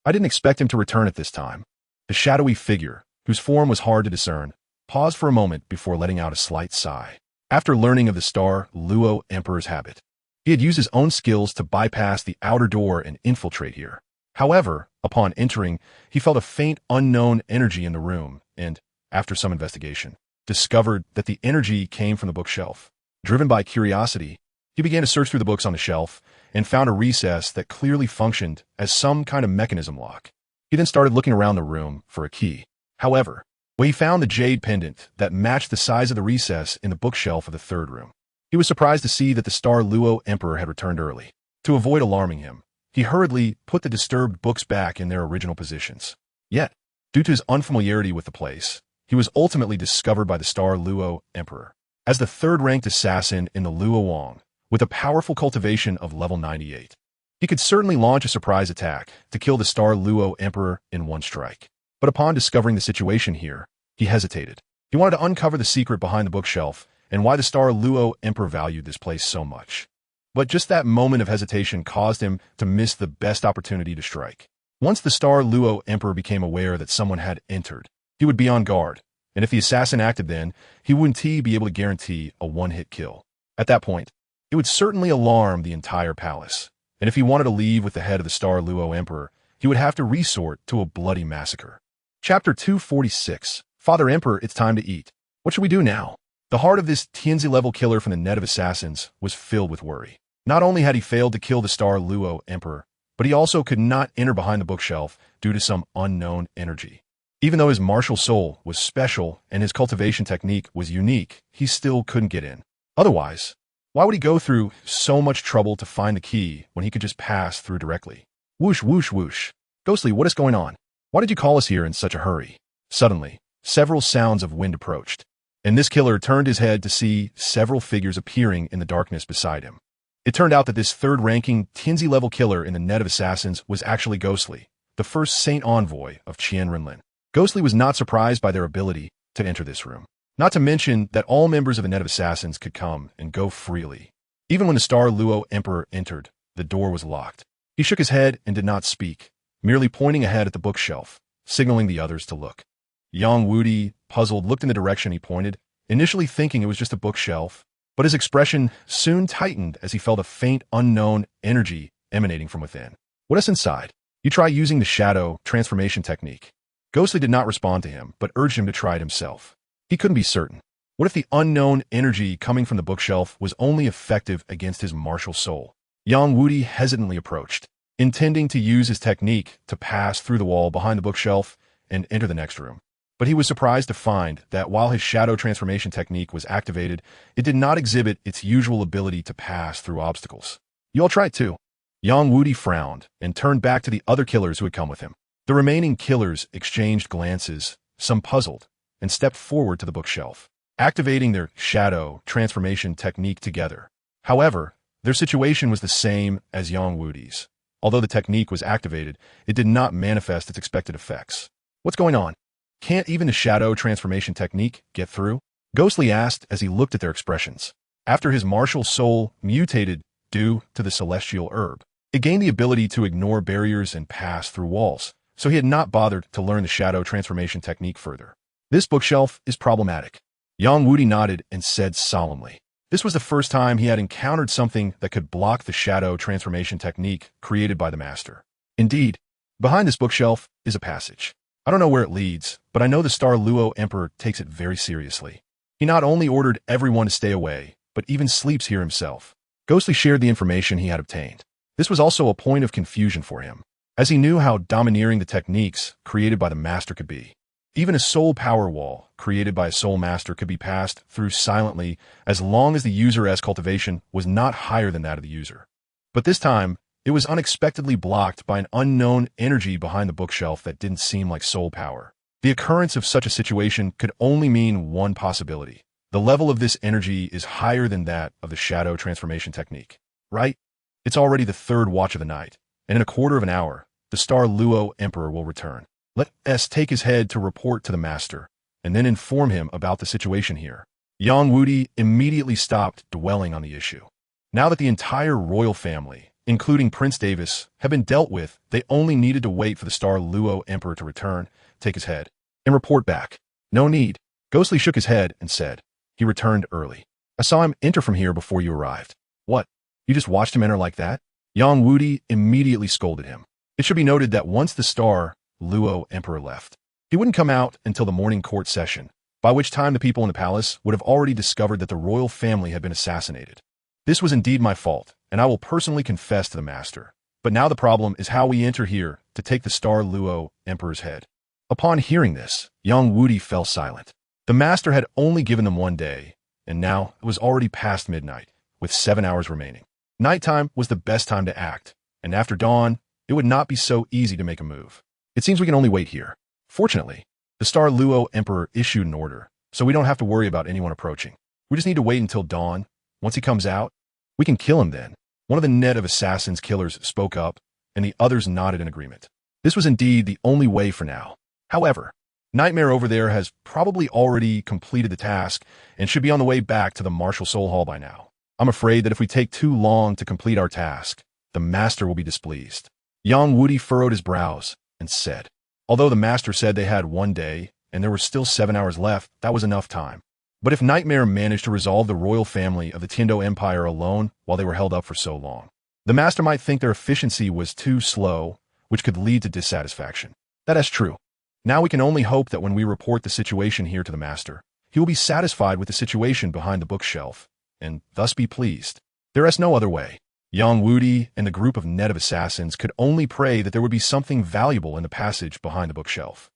I didn't expect him to return at this time. The shadowy figure, whose form was hard to discern, paused for a moment before letting out a slight sigh. After learning of the Star Luo Emperor's habit, he had used his own skills to bypass the outer door and infiltrate here. However, upon entering, he felt a faint unknown energy in the room and, after some investigation, discovered that the energy came from the bookshelf. Driven by curiosity, he began to search through the books on the shelf and found a recess that clearly functioned as some kind of mechanism lock. He then started looking around the room for a key. However, when he found the jade pendant that matched the size of the recess in the bookshelf of the third room, he was surprised to see that the Star Luo Emperor had returned early. To avoid alarming him, he hurriedly put the disturbed books back in their original positions. Yet, due to his unfamiliarity with the place, he was ultimately discovered by the Star Luo Emperor as the third-ranked assassin in the Luo Wang, with a powerful cultivation of level 98. He could certainly launch a surprise attack to kill the Star Luo Emperor in one strike. But upon discovering the situation here, he hesitated. He wanted to uncover the secret behind the bookshelf and why the Star Luo Emperor valued this place so much. But just that moment of hesitation caused him to miss the best opportunity to strike. Once the Star Luo Emperor became aware that someone had entered, he would be on guard, and if the assassin acted then, he wouldn't be able to guarantee a one-hit kill. At that point, it would certainly alarm the entire palace, and if he wanted to leave with the head of the Star Luo Emperor, he would have to resort to a bloody massacre. Chapter 246. Father Emperor, it's time to eat. What should we do now? The heart of this Tianzi-level killer from the net of assassins was filled with worry. Not only had he failed to kill the Star Luo Emperor, but he also could not enter behind the bookshelf due to some unknown energy. Even though his martial soul was special and his cultivation technique was unique, he still couldn't get in. Otherwise, why would he go through so much trouble to find the key when he could just pass through directly? Whoosh, whoosh, whoosh. Ghostly, what is going on? Why did you call us here in such a hurry? Suddenly, several sounds of wind approached, and this killer turned his head to see several figures appearing in the darkness beside him. It turned out that this third-ranking Tianzi-level killer in the net of assassins was actually Ghostly, the first Saint Envoy of Qian Renlin. Ghostly was not surprised by their ability to enter this room. Not to mention that all members of the net of assassins could come and go freely. Even when the Star Luo Emperor entered, the door was locked. He shook his head and did not speak, merely pointing ahead at the bookshelf, signaling the others to look. Yang Wudi, puzzled, looked in the direction he pointed, initially thinking it was just a bookshelf, but his expression soon tightened as he felt a faint, unknown energy emanating from within. What's inside? You try using the shadow transformation technique. Ghostly did not respond to him, but urged him to try it himself. He couldn't be certain. What if the unknown energy coming from the bookshelf was only effective against his martial soul? Yang Wudi hesitantly approached, intending to use his technique to pass through the wall behind the bookshelf and enter the next room. But he was surprised to find that while his shadow transformation technique was activated, it did not exhibit its usual ability to pass through obstacles. You all try it too. Yang Wudi frowned and turned back to the other killers who had come with him. The remaining killers exchanged glances, some puzzled, and stepped forward to the bookshelf, activating their shadow transformation technique together. However, their situation was the same as Yang Wudi's. Although the technique was activated, it did not manifest its expected effects. What's going on? Can't even the shadow transformation technique get through? Ghostly asked as he looked at their expressions. After his martial soul mutated due to the celestial herb, it gained the ability to ignore barriers and pass through walls, so he had not bothered to learn the shadow transformation technique further. This bookshelf is problematic. Yang Wudi nodded and said solemnly. This was the first time he had encountered something that could block the shadow transformation technique created by the master. Indeed, behind this bookshelf is a passage. I don't know where it leads, but I know the Douluo Emperor takes it very seriously. He not only ordered everyone to stay away, but even sleeps here himself. Ghostly shared the information he had obtained. This was also a point of confusion for him, as he knew how domineering the techniques created by the master could be. Even a soul power wall created by a soul master could be passed through silently as long as the user's cultivation was not higher than that of the user. But this time, it was unexpectedly blocked by an unknown energy behind the bookshelf that didn't seem like soul power. The occurrence of such a situation could only mean one possibility. The level of this energy is higher than that of the shadow transformation technique. Right? It's already the third watch of the night, and in a quarter of an hour, the Douluo Emperor will return. Let us take his head to report to the master, and then inform him about the situation here. Yang Wudi immediately stopped dwelling on the issue. Now that the entire royal family, including Prince Davis, had been dealt with, they only needed to wait for the Douluo Emperor to return, take his head, and report back. No need. Ghostly shook his head and said, he returned early. I saw him enter from here before you arrived. What? You just watched him enter like that? Yang Wudi immediately scolded him. It should be noted that once the Douluo Emperor left, he wouldn't come out until the morning court session, by which time the people in the palace would have already discovered that the royal family had been assassinated. This was indeed my fault, and I will personally confess to the master. But now the problem is how we enter here to take the Douluo Emperor's head. Upon hearing this, Yang Wudi fell silent. The master had only given them 1 day, and now it was already past midnight, with 7 hours remaining. Nighttime was the best time to act, and after dawn, it would not be so easy to make a move. It seems we can only wait here. Fortunately, the Douluo Emperor issued an order, so we don't have to worry about anyone approaching. We just need to wait until dawn. Once he comes out, we can kill him then. One of the net of assassins killers spoke up, and the others nodded in agreement. This was indeed the only way for now. However, Nightmare over there has probably already completed the task and should be on the way back to the Martial Soul Hall by now. I'm afraid that if we take too long to complete our task, the master will be displeased. Yang Wudi furrowed his brows and said, although the master said they had 1 day and there were still 7 hours left, that was enough time. But if Nightmare managed to resolve the royal family of the Tiando Empire alone while they were held up for so long, the master might think their efficiency was too slow, which could lead to dissatisfaction. That is true. Now we can only hope that when we report the situation here to the master, he will be satisfied with the situation behind the bookshelf, and thus be pleased. There is no other way. Yang Wudi and the group of net of assassins could only pray that there would be something valuable in the passage behind the bookshelf.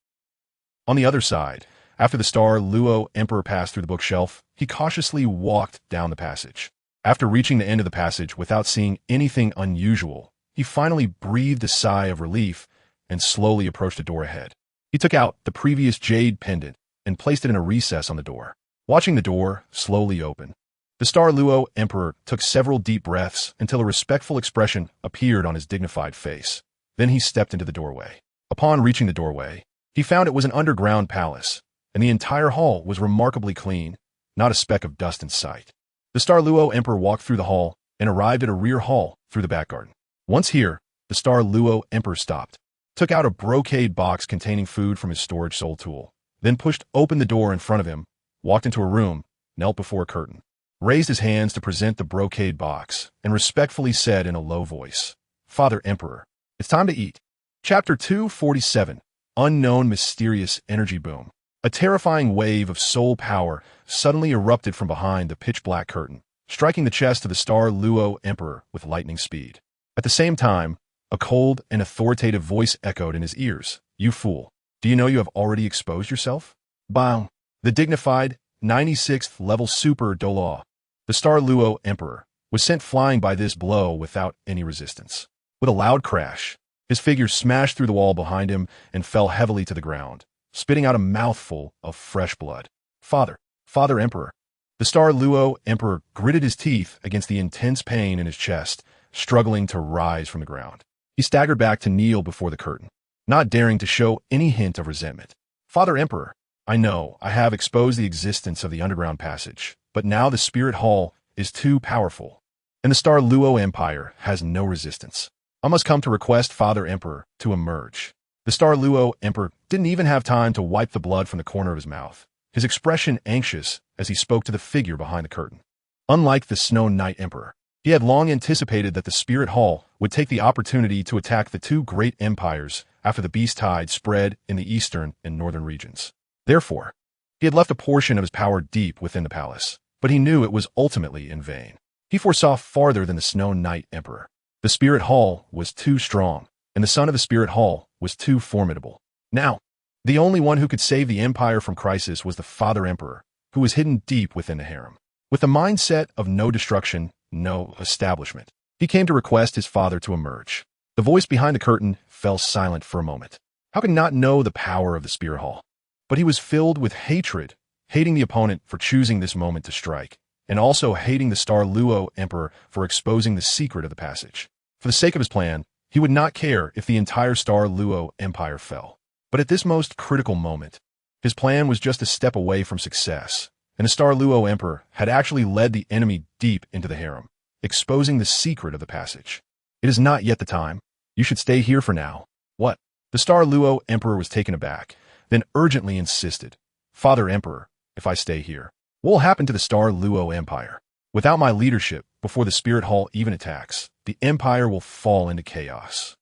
On the other side, after the Douluo Emperor passed through the bookshelf, he cautiously walked down the passage. After reaching the end of the passage without seeing anything unusual, he finally breathed a sigh of relief and slowly approached the door ahead. He took out the previous jade pendant and placed it in a recess on the door. Watching the door slowly open, the Douluo Emperor took several deep breaths until a respectful expression appeared on his dignified face. Then he stepped into the doorway. Upon reaching the doorway, he found it was an underground palace, and the entire hall was remarkably clean, not a speck of dust in sight. The Douluo Emperor walked through the hall and arrived at a rear hall through the back garden. Once here, the Douluo Emperor stopped, took out a brocade box containing food from his storage soul tool, then pushed open the door in front of him, walked into a room, knelt before a curtain, raised his hands to present the brocade box, and respectfully said in a low voice, Father Emperor, it's time to eat. Chapter 247, Unknown Mysterious Energy Boom. A terrifying wave of soul power suddenly erupted from behind the pitch-black curtain, striking the chest of the Star Luo Emperor with lightning speed. At the same time, a cold and authoritative voice echoed in his ears. "You fool. Do you know you have already exposed yourself?" Bang! The dignified, 96th level Super Douluo, the Star Luo Emperor, was sent flying by this blow without any resistance. With a loud crash, his figure smashed through the wall behind him and fell heavily to the ground, spitting out a mouthful of fresh blood. Father Emperor. The Star Luo Emperor gritted his teeth against the intense pain in his chest, struggling to rise from the ground. He staggered back to kneel before the curtain, not daring to show any hint of resentment. "Father Emperor, I know I have exposed the existence of the underground passage, but now the Spirit Hall is too powerful, and the Star Luo Empire has no resistance. I must come to request Father Emperor to emerge." The Star Luo Emperor didn't even have time to wipe the blood from the corner of his mouth, his expression anxious as he spoke to the figure behind the curtain. Unlike the Snow Knight Emperor, he had long anticipated that the Spirit Hall would take the opportunity to attack the two great empires after the beast tide spread in the eastern and northern regions. Therefore, he had left a portion of his power deep within the palace, but he knew it was ultimately in vain. He foresaw farther than the Snow Knight Emperor. The Spirit Hall was too strong, and the son of the Spirit Hall was too formidable. Now, the only one who could save the empire from crisis was the Father Emperor, who was hidden deep within the harem. With the mindset of no destruction, no establishment, he came to request his father to emerge. The voice behind the curtain fell silent for a moment. How could he not know the power of the Spirit Hall? But he was filled with hatred, hating the opponent for choosing this moment to strike, and also hating the Star Luo Emperor for exposing the secret of the passage. For the sake of his plan, he would not care if the entire Star Luo Empire fell. But at this most critical moment, his plan was just a step away from success, and the Star Luo Emperor had actually led the enemy deep into the harem, exposing the secret of the passage. "It is not yet the time. You should stay here for now." "What?" The Star Luo Emperor was taken aback, then urgently insisted. "Father Emperor, if I stay here, what will happen to the Star Luo Empire? Without my leadership, before the Spirit Hall even attacks, the empire will fall into chaos."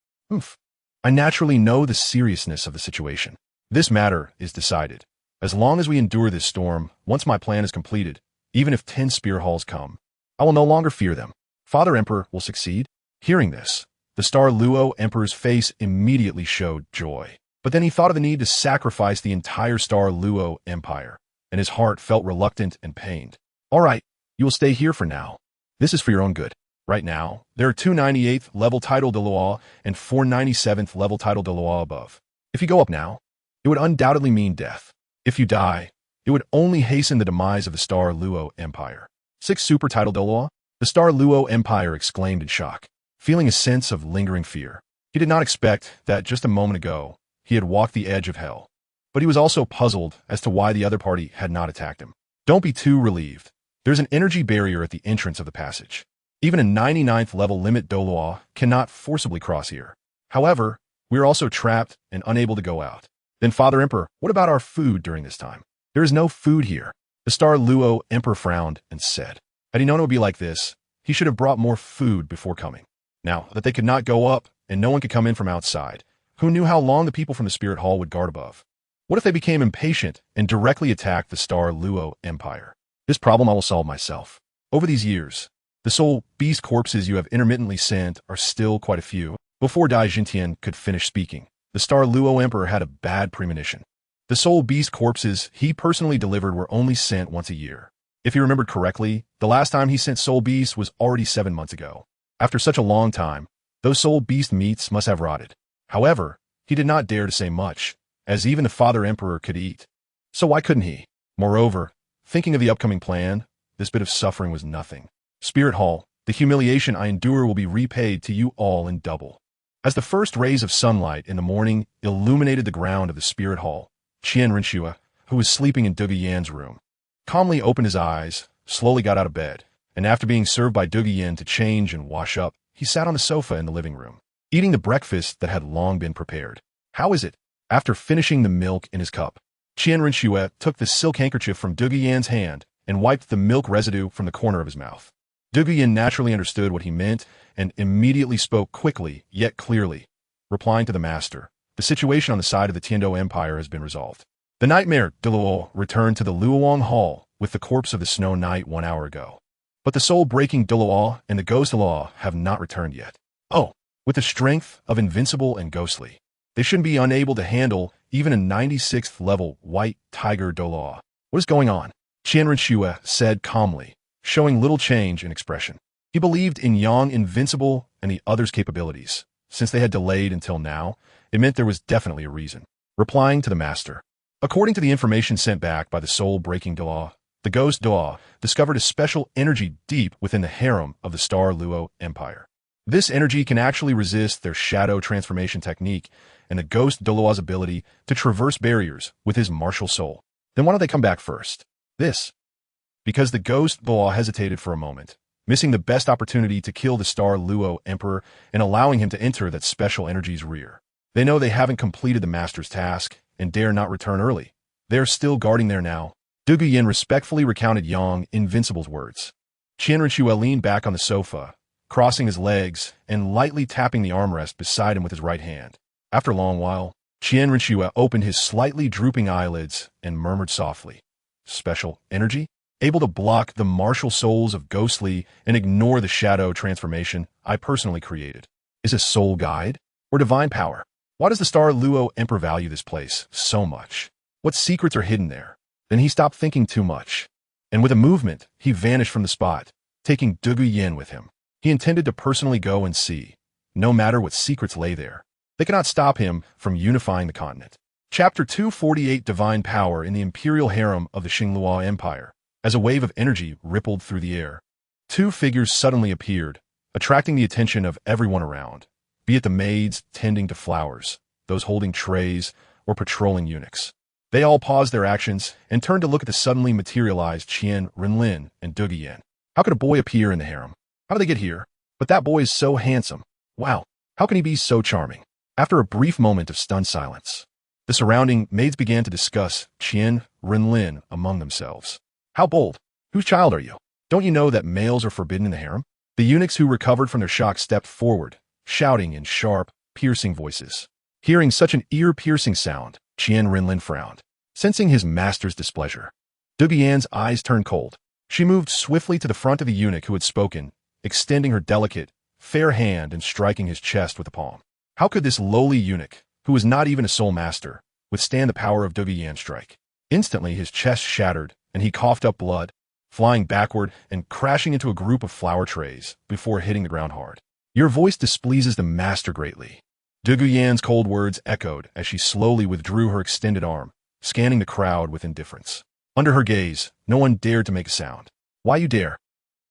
I naturally know the seriousness of the situation. This matter is decided. As long as we endure this storm, once my plan is completed, even if 10 Spirit Halls come, I will no longer fear them. Father Emperor will succeed. Hearing this, the Star Luo Emperor's face immediately showed joy. But then he thought of the need to sacrifice the entire Star Luo Empire, and his heart felt reluctant and pained. "All right, you will stay here for now. This is for your own good. Right now, there are 298th level title Dalu and 497th level title Dalu above. If you go up now, it would undoubtedly mean death. If you die, it would only hasten the demise of the Star Luo Empire." 6 super title Dalu. The Star Luo Empire exclaimed in shock, feeling a sense of lingering fear. He did not expect that just a moment ago, he had walked the edge of hell. But he was also puzzled as to why the other party had not attacked him. Don't be too relieved. There's an energy barrier at the entrance of the passage. Even a 99th level limit Douluo cannot forcibly cross here. However, we are also trapped and unable to go out. Then Father Emperor, what about our food during this time? There is no food here. The Star Luo Emperor frowned and said, had he known it would be like this, he should have brought more food before coming. Now that they could not go up and no one could come in from outside, who knew how long the people from the Spirit Hall would guard above? What if they became impatient and directly attacked the Star Luo Empire? This problem I will solve myself. Over these years, the soul beast corpses you have intermittently sent are still quite a few. Before Dai Jintian could finish speaking, the Star Luo Emperor had a bad premonition. The soul beast corpses he personally delivered were only sent once a year. If he remembered correctly, the last time he sent soul beasts was already 7 months ago. After such a long time, those soul beast meats must have rotted. However, he did not dare to say much, as even the Father Emperor could eat. So why couldn't he? Moreover, thinking of the upcoming plan, this bit of suffering was nothing. Spirit Hall, the humiliation I endure will be repaid to you all in double. As the first rays of sunlight in the morning illuminated the ground of the Spirit Hall, Qian Renlin, who was sleeping in Dugu Yan's room, calmly opened his eyes, slowly got out of bed, and after being served by Dugu Yan to change and wash up, he sat on the sofa in the living room, eating the breakfast that had long been prepared. How is it? After finishing the milk in his cup, Qian Renlin took the silk handkerchief from Dugu Yan's hand and wiped the milk residue from the corner of his mouth. Dugu Yan naturally understood what he meant and immediately spoke quickly yet clearly, replying to the master, the situation on the side of the Tiando Empire has been resolved. The nightmare Douluo returned to the Luoyang Hall with the corpse of the Snow Knight 1 hour ago. But the soul-breaking Douluo and the ghost Douluo have not returned yet. Oh, with the strength of invincible and ghostly, they shouldn't be unable to handle even a 96th level white tiger Douluo. What is going on? Qian said calmly, showing little change in expression. He believed in Yang Invincible and the others' capabilities. Since they had delayed until now, it meant there was definitely a reason. Replying to the master. According to the information sent back by the soul-breaking Douluo, the ghost Douluo discovered a special energy deep within the harem of the Star Luo Empire. This energy can actually resist their shadow transformation technique and the ghost Douluo's ability to traverse barriers with his martial soul. Then why don't they come back first? This. Because the ghost Douluo hesitated for a moment, missing the best opportunity to kill the Star Luo Emperor and allowing him to enter that special energy's rear. They know they haven't completed the master's task and dare not return early. They are still guarding there now. Duguyen respectfully recounted Yang Invincible's words. Qian leaned back on the sofa, crossing his legs and lightly tapping the armrest beside him with his right hand. After a long while, Qian opened his slightly drooping eyelids and murmured softly, "Special energy? Able to block the martial souls of ghostly and ignore the shadow transformation I personally created. Is a soul guide? Or divine power? Why does the Star Luo Emperor value this place so much? What secrets are hidden there?" Then he stopped thinking too much, and with a movement, he vanished from the spot, taking Duguyen with him. He intended to personally go and see, no matter what secrets lay there. They cannot stop him from unifying the continent. Chapter 248 Divine Power in the Imperial Harem of the Xingluo Empire. As a wave of energy rippled through the air, two figures suddenly appeared, attracting the attention of everyone around, be it the maids tending to flowers, those holding trays, or patrolling eunuchs. They all paused their actions and turned to look at the suddenly materialized Qian Renlin and Duguyen. How could a boy appear in the harem? How did they get here? But that boy is so handsome. Wow, how can he be so charming? After a brief moment of stunned silence, the surrounding maids began to discuss Qian Renlin among themselves. How bold! Whose child are you? Don't you know that males are forbidden in the harem? The eunuchs who recovered from their shock stepped forward, shouting in sharp, piercing voices. Hearing such an ear-piercing sound, Qian Renlin frowned, sensing his master's displeasure. Duguyen's eyes turned cold. She moved swiftly to the front of the eunuch who had spoken, extending her delicate, fair hand and striking his chest with the palm. How could this lowly eunuch, who was not even a soul master, withstand the power of Duguyen's strike? Instantly his chest shattered, and he coughed up blood, flying backward and crashing into a group of flower trays before hitting the ground hard. Your voice displeases the master greatly. Duguyen's cold words echoed as she slowly withdrew her extended arm, scanning the crowd with indifference. Under her gaze, no one dared to make a sound. Why you dare?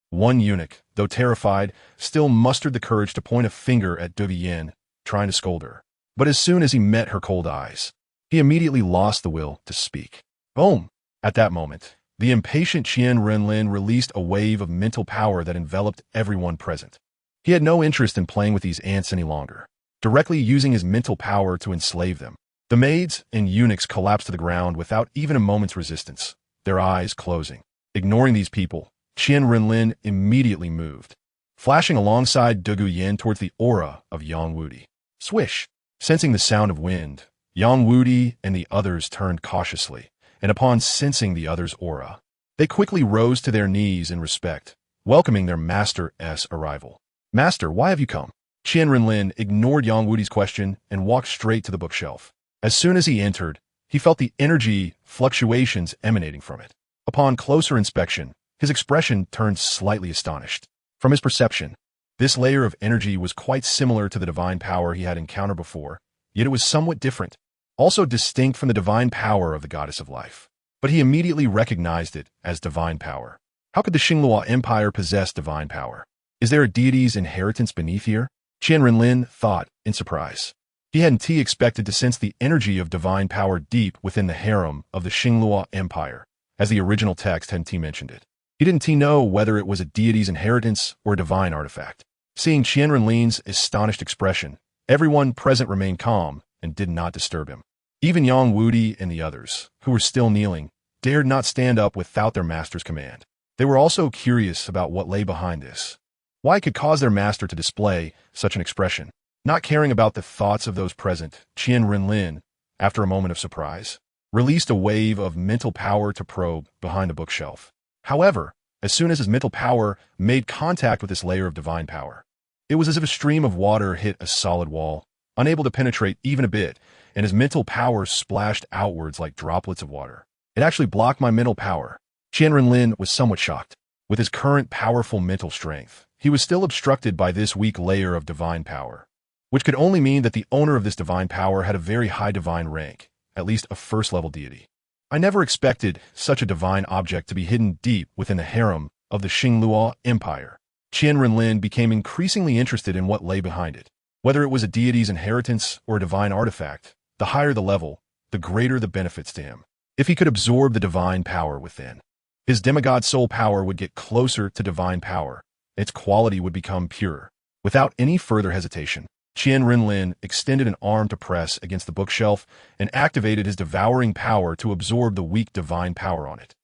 One eunuch, though terrified, still mustered the courage to point a finger at Duguyen, trying to scold her. But as soon as he met her cold eyes, he immediately lost the will to speak. Boom! At that moment, the impatient Qian Renlin released a wave of mental power that enveloped everyone present. He had no interest in playing with these ants any longer, directly using his mental power to enslave them. The maids and eunuchs collapsed to the ground without even a moment's resistance, their eyes closing. Ignoring these people, Qian Renlin immediately moved, flashing alongside Duguyen towards the aura of Yang Wudi. Swish! Sensing the sound of wind, Yang Wudi and the others turned cautiously, and upon sensing the other's aura, they quickly rose to their knees in respect, welcoming their master's arrival. Master, why have you come? Qian Renlin ignored Yang Wudi's question and walked straight to the bookshelf. As soon as he entered, he felt the energy fluctuations emanating from it. Upon closer inspection, his expression turned slightly astonished. From his perception, this layer of energy was quite similar to the divine power he had encountered before, yet it was somewhat different, also distinct from the divine power of the goddess of life. But he immediately recognized it as divine power. How could the Xingluo Empire possess divine power? Is there a deity's inheritance beneath here? Qian Renlin thought in surprise. He hadn't expected to sense the energy of divine power deep within the harem of the Xingluo Empire, as the original text hadn't mentioned it. He didn't know whether it was a deity's inheritance or a divine artifact. Seeing Qian Renlin's astonished expression, everyone present remained calm and did not disturb him. Even Yang Wudi and the others, who were still kneeling, dared not stand up without their master's command. They were also curious about what lay behind this. Why it could cause their master to display such an expression? Not caring about the thoughts of those present, Qian Renlin, after a moment of surprise, released a wave of mental power to probe behind the bookshelf. However, as soon as his mental power made contact with this layer of divine power, it was as if a stream of water hit a solid wall, unable to penetrate even a bit, and his mental power splashed outwards like droplets of water. It actually blocked my mental power. Qian Renlin was somewhat shocked. With his current powerful mental strength, he was still obstructed by this weak layer of divine power, which could only mean that the owner of this divine power had a very high divine rank, at least a first-level deity. I never expected such a divine object to be hidden deep within the harem of the Xingluo Empire. Qian Renlin became increasingly interested in what lay behind it. Whether it was a deity's inheritance or a divine artifact, the higher the level, the greater the benefits to him. If he could absorb the divine power within, his demigod soul power would get closer to divine power. Its quality would become pure. Without any further hesitation, Qian Renlin extended an arm to press against the bookshelf and activated his devouring power to absorb the weak divine power on it.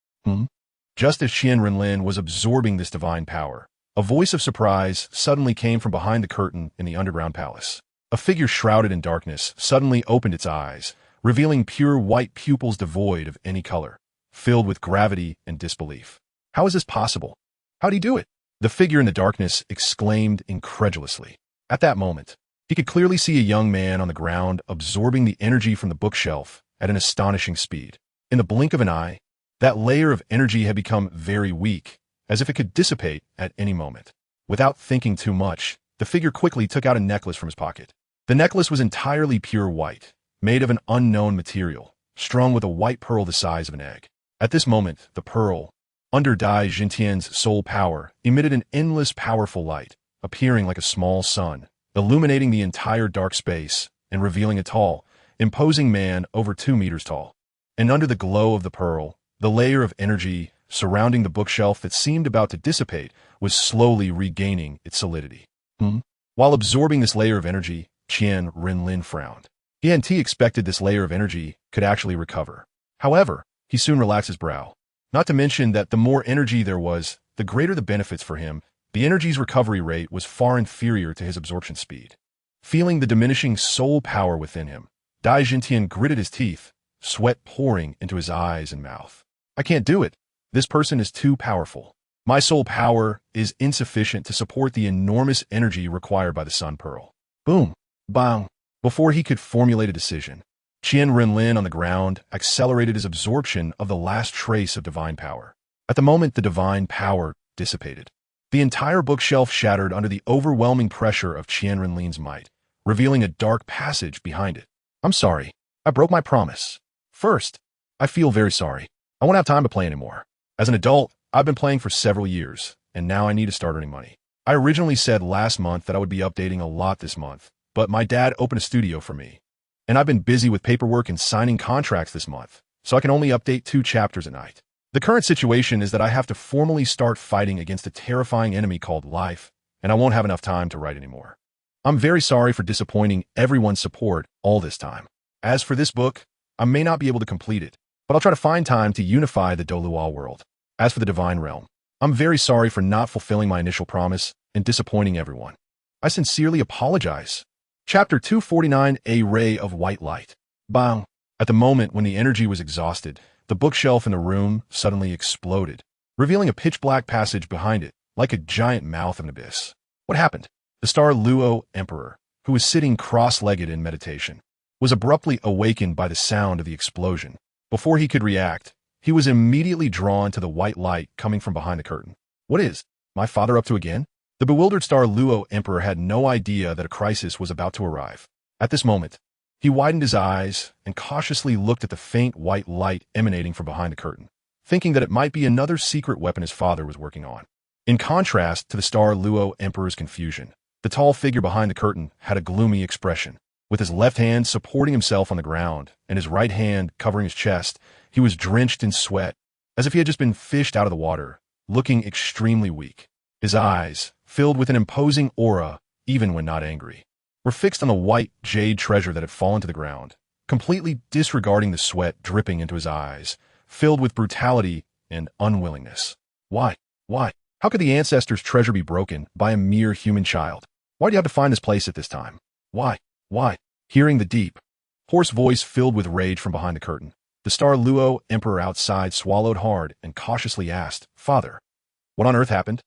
Just as Qian Renlin was absorbing this divine power, a voice of surprise suddenly came from behind the curtain in the underground palace. A figure shrouded in darkness suddenly opened its eyes, revealing pure white pupils devoid of any color, filled with gravity and disbelief. How is this possible? How'd he do it? The figure in the darkness exclaimed incredulously. At that moment, he could clearly see a young man on the ground absorbing the energy from the bookshelf at an astonishing speed. In the blink of an eye, that layer of energy had become very weak, as if it could dissipate at any moment. Without thinking too much, the figure quickly took out a necklace from his pocket. The necklace was entirely pure white, made of an unknown material, strung with a white pearl the size of an egg. At this moment, the pearl, under Dai Jintian's soul power, emitted an endless powerful light, appearing like a small sun, illuminating the entire dark space and revealing a tall, imposing man over 2 meters tall. And under the glow of the pearl, the layer of energy surrounding the bookshelf that seemed about to dissipate was slowly regaining its solidity. While absorbing this layer of energy, Qian Renlin frowned. He hadn't expected this layer of energy could actually recover. However, he soon relaxed his brow. Not to mention that the more energy there was, the greater the benefits for him. The energy's recovery rate was far inferior to his absorption speed. Feeling the diminishing soul power within him, Dai Jintian gritted his teeth, sweat pouring into his eyes and mouth. I can't do it. This person is too powerful. My soul power is insufficient to support the enormous energy required by the Sun Pearl. Boom. Bang. Before he could formulate a decision, Qian Renlin on the ground accelerated his absorption of the last trace of divine power. At the moment the divine power dissipated, the entire bookshelf shattered under the overwhelming pressure of Qian Renlin's might, revealing a dark passage behind it. I'm sorry. I broke my promise. First, I feel very sorry. I won't have time to play anymore. As an adult, I've been playing for several years, and now I need to start earning money. I originally said last month that I would be updating a lot this month, but my dad opened a studio for me, and I've been busy with paperwork and signing contracts this month, so I can only update 2 chapters at night. The current situation is that I have to formally start fighting against a terrifying enemy called life, and I won't have enough time to write anymore. I'm very sorry for disappointing everyone's support all this time. As for this book, I may not be able to complete it, but I'll try to find time to unify the Douluo world. As for the Divine Realm, I'm very sorry for not fulfilling my initial promise and disappointing everyone. I sincerely apologize. Chapter 249, A Ray of White Light. Bang! At the moment when the energy was exhausted, the bookshelf in the room suddenly exploded, revealing a pitch-black passage behind it, like a giant mouth of an abyss. What happened? The Douluo Emperor, who was sitting cross-legged in meditation, was abruptly awakened by the sound of the explosion. Before he could react, he was immediately drawn to the white light coming from behind the curtain. What is my father up to again? The bewildered Douluo Emperor had no idea that a crisis was about to arrive. At this moment, he widened his eyes and cautiously looked at the faint white light emanating from behind the curtain, thinking that it might be another secret weapon his father was working on. In contrast to the Douluo Emperor's confusion, the tall figure behind the curtain had a gloomy expression. With his left hand supporting himself on the ground and his right hand covering his chest, he was drenched in sweat, as if he had just been fished out of the water, looking extremely weak. His eyes, filled with an imposing aura, even when not angry, were fixed on the white jade treasure that had fallen to the ground, completely disregarding the sweat dripping into his eyes, filled with brutality and unwillingness. Why? How could the ancestors' treasure be broken by a mere human child? Why do you have to find this place at this time? Why? Hearing the deep, hoarse voice filled with rage from behind the curtain, The star Luo Emperor outside swallowed hard and cautiously asked, "Father, what on earth happened?"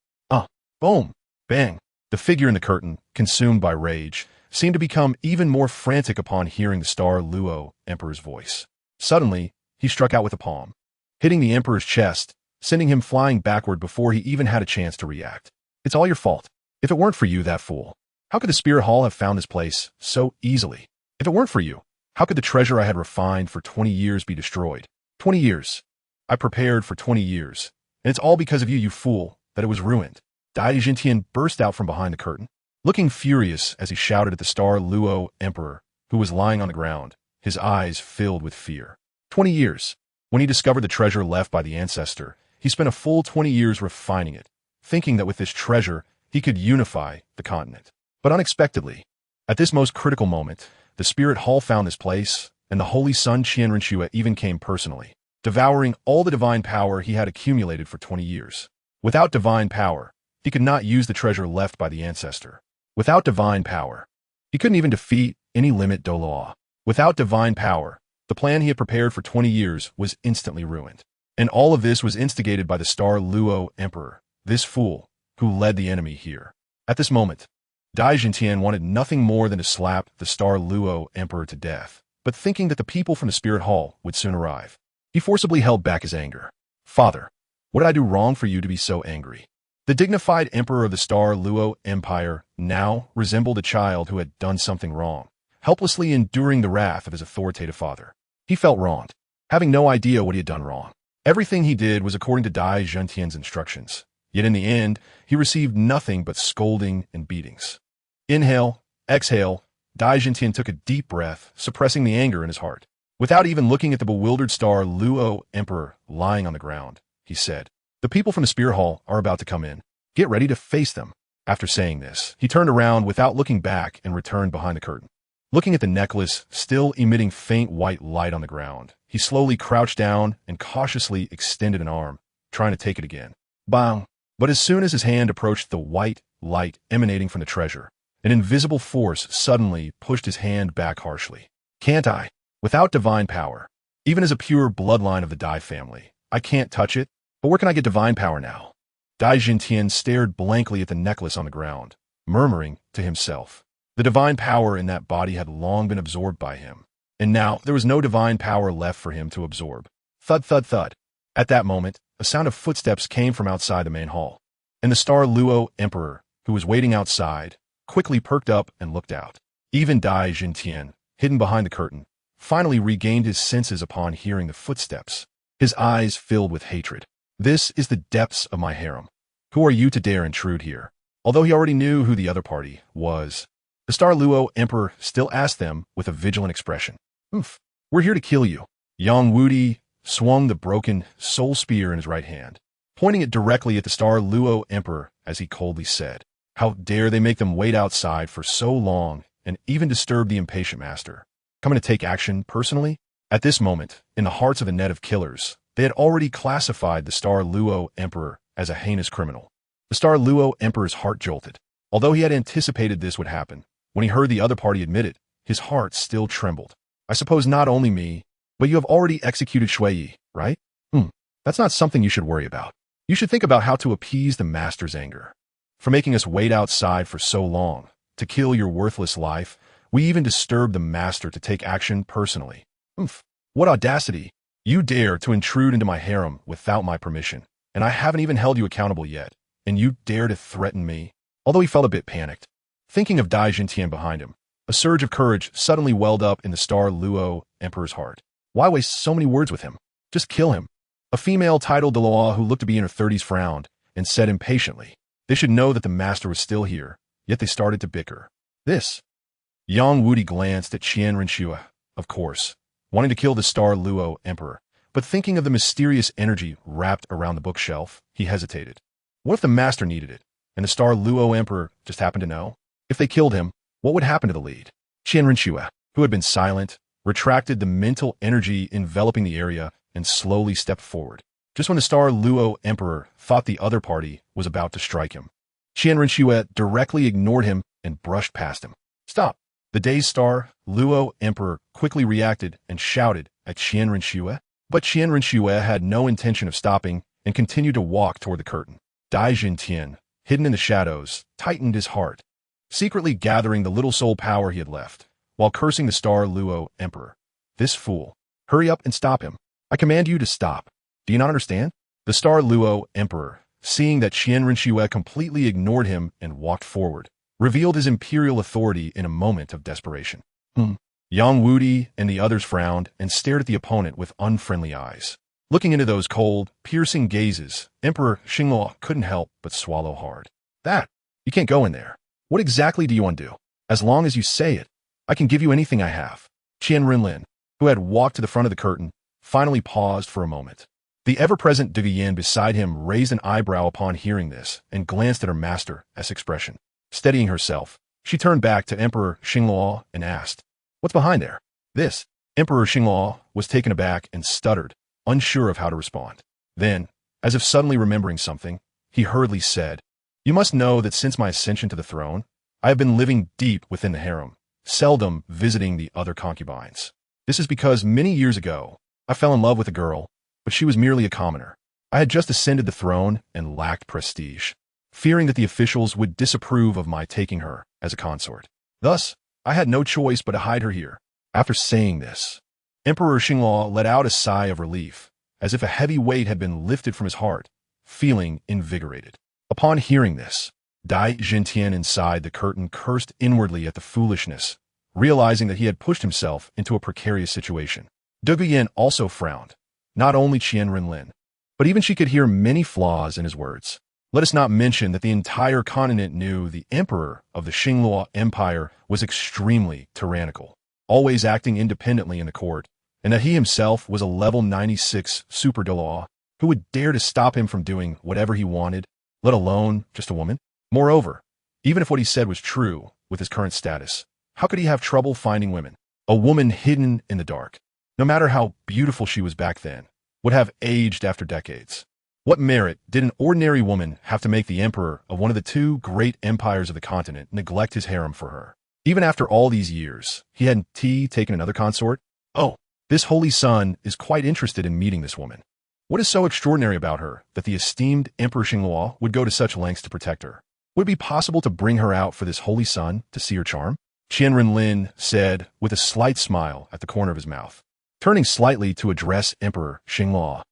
Boom! Bang! The figure in the curtain, consumed by rage, seemed to become even more frantic upon hearing the star Luo Emperor's voice. Suddenly, he struck out with a palm, hitting the Emperor's chest, sending him flying backward before he even had a chance to react. "It's all your fault. If it weren't for you, that fool, how could the Spirit Hall have found this place so easily? If it weren't for you, how could the treasure I had refined for 20 years be destroyed? 20 years. I prepared for 20 years, and it's all because of you, you fool, that it was ruined." Dai Jintian burst out from behind the curtain, looking furious as he shouted at the star Luo Emperor, who was lying on the ground, his eyes filled with fear. 20 years. When he discovered the treasure left by the ancestor, he spent a full 20 years refining it, thinking that with this treasure, he could unify the continent. But unexpectedly, at this most critical moment, the Spirit Hall found this place, and the Holy Son Qian even came personally, devouring all the divine power he had accumulated for 20 years. Without divine power, he could not use the treasure left by the ancestor. Without divine power, he couldn't even defeat any limit Douluo. Without divine power, the plan he had prepared for 20 years was instantly ruined. And all of this was instigated by the star Luo Emperor, this fool, who led the enemy here. At this moment, Dai Jintian wanted nothing more than to slap the star Luo Emperor to death, but thinking that the people from the Spirit Hall would soon arrive, he forcibly held back his anger. "Father, what did I do wrong for you to be so angry?" The dignified emperor of the star Luo Empire now resembled a child who had done something wrong, helplessly enduring the wrath of his authoritative father. He felt wronged, having no idea what he had done wrong. Everything he did was according to Dai Jintian's instructions, yet in the end, he received nothing but scolding and beatings. Inhale, exhale, Dai Jintian took a deep breath, suppressing the anger in his heart. Without even looking at the bewildered star Luo Emperor lying on the ground, he said, "The people from the Spirit Hall are about to come in. Get ready to face them." After saying this, he turned around without looking back and returned behind the curtain. Looking at the necklace, still emitting faint white light on the ground, he slowly crouched down and cautiously extended an arm, trying to take it again. Bang! But as soon as his hand approached the white light emanating from the treasure, an invisible force suddenly pushed his hand back harshly. "Can't I? Without divine power, even as a pure bloodline of the Dai family, I can't touch it? But where can I get divine power now?" Dai Jintian stared blankly at the necklace on the ground, murmuring to himself. The divine power in that body had long been absorbed by him, and now there was no divine power left for him to absorb. Thud, thud, thud. At that moment, a sound of footsteps came from outside the main hall, and the star Luo Emperor, who was waiting outside, quickly perked up and looked out. Even Dai Jintian, hidden behind the curtain, finally regained his senses upon hearing the footsteps, his eyes filled with hatred. "This is the depths of my harem. Who are you to dare intrude here?" Although he already knew who the other party was, the star Luo Emperor still asked them with a vigilant expression. "We're here to kill you." Yang Wudi swung the broken soul spear in his right hand, pointing it directly at the star Luo Emperor as he coldly said, "How dare they make them wait outside for so long and even disturb the impatient master? Coming to take action personally?" At this moment, in the hearts of the net of killers, they had already classified the star Luo Emperor as a heinous criminal. The star Luo Emperor's heart jolted. Although he had anticipated this would happen, when he heard the other party admit it, his heart still trembled. "I suppose not only me, but you have already executed Shui, right? That's not something you should worry about. You should think about how to appease the master's anger. For making us wait outside for so long, to kill your worthless life, we even disturbed the master to take action personally. What audacity! You dare to intrude into my harem without my permission, and I haven't even held you accountable yet, and you dare to threaten me?" Although he felt a bit panicked, thinking of Dai Jintian behind him, a surge of courage suddenly welled up in the star Luo Emperor's heart. Why waste so many words with him? Just kill him. A female titled Douluo who looked to be in her 30s frowned and said impatiently, "They should know that the master was still here," yet they started to bicker. This. Yang Wudi glanced at QianRenlin, of course, wanting to kill the star Luo Emperor, but thinking of the mysterious energy wrapped around the bookshelf, he hesitated. What if the master needed it, and the star Luo Emperor just happened to know? If they killed him, what would happen to the lead? QianRenlin, who had been silent, retracted the mental energy enveloping the area and slowly stepped forward, just when the star Luo Emperor thought the other party was about to strike him. QianRenlin directly ignored him and brushed past him. "Stop!" The dazed star Luo Emperor quickly reacted and shouted at QianRenlin, But Qian Renlin had no intention of stopping and continued to walk toward the curtain. Dai Jintian, hidden in the shadows, tightened his heart, secretly gathering the little soul power he had left, while cursing the Star Luo Emperor. This fool. Hurry up and stop him. I command you to stop. Do you not understand? The Star Luo Emperor, seeing that Qian Renlin completely ignored him and walked forward, revealed his imperial authority in a moment of desperation. Yang Wudi and the others frowned and stared at the opponent with unfriendly eyes. Looking into those cold, piercing gazes, Emperor Xingluo couldn't help but swallow hard. You can't go in there. What exactly do you want to do? As long as you say it, I can give you anything I have. Qian Renlin, who had walked to the front of the curtain, finally paused for a moment. The ever-present Dugu Yin beside him raised an eyebrow upon hearing this and glanced at her master's expression. Steadying herself, she turned back to Emperor Xingluo and asked, "What's behind there?" Emperor Xingluo was taken aback and stuttered, unsure of how to respond. Then, as if suddenly remembering something, he hurriedly said, "You must know that since my ascension to the throne, I have been living deep within the harem, seldom visiting the other concubines. This is because many years ago, I fell in love with a girl, but she was merely a commoner. I had just ascended the throne and lacked prestige, fearing that the officials would disapprove of my taking her as a consort. Thus, I had no choice but to hide her here." After saying this, Emperor Xingluo let out a sigh of relief, as if a heavy weight had been lifted from his heart, feeling invigorated. Upon hearing this, Dai Jintian inside the curtain cursed inwardly at the foolishness, realizing that he had pushed himself into a precarious situation. Dugu Yin also frowned, not only Qian Renlin, but even she could hear many flaws in his words. Let us not mention that the entire continent knew the emperor of the Xingluo Empire was extremely tyrannical, always acting independently in the court, and that he himself was a level 96 super Douluo who would dare to stop him from doing whatever he wanted, let alone just a woman. Moreover, even if what he said was true with his current status, how could he have trouble finding women? A woman hidden in the dark, no matter how beautiful she was back then, would have aged after decades. What merit did an ordinary woman have to make the emperor of one of the two great empires of the continent neglect his harem for her? Even after all these years, he hadn't taken another consort? Oh, this holy son is quite interested in meeting this woman. What is so extraordinary about her that the esteemed Emperor Xingluo would go to such lengths to protect her? Would it be possible to bring her out for this holy son to see her charm? Qian Renlin said with a slight smile at the corner of his mouth, turning slightly to address Emperor Xingluo.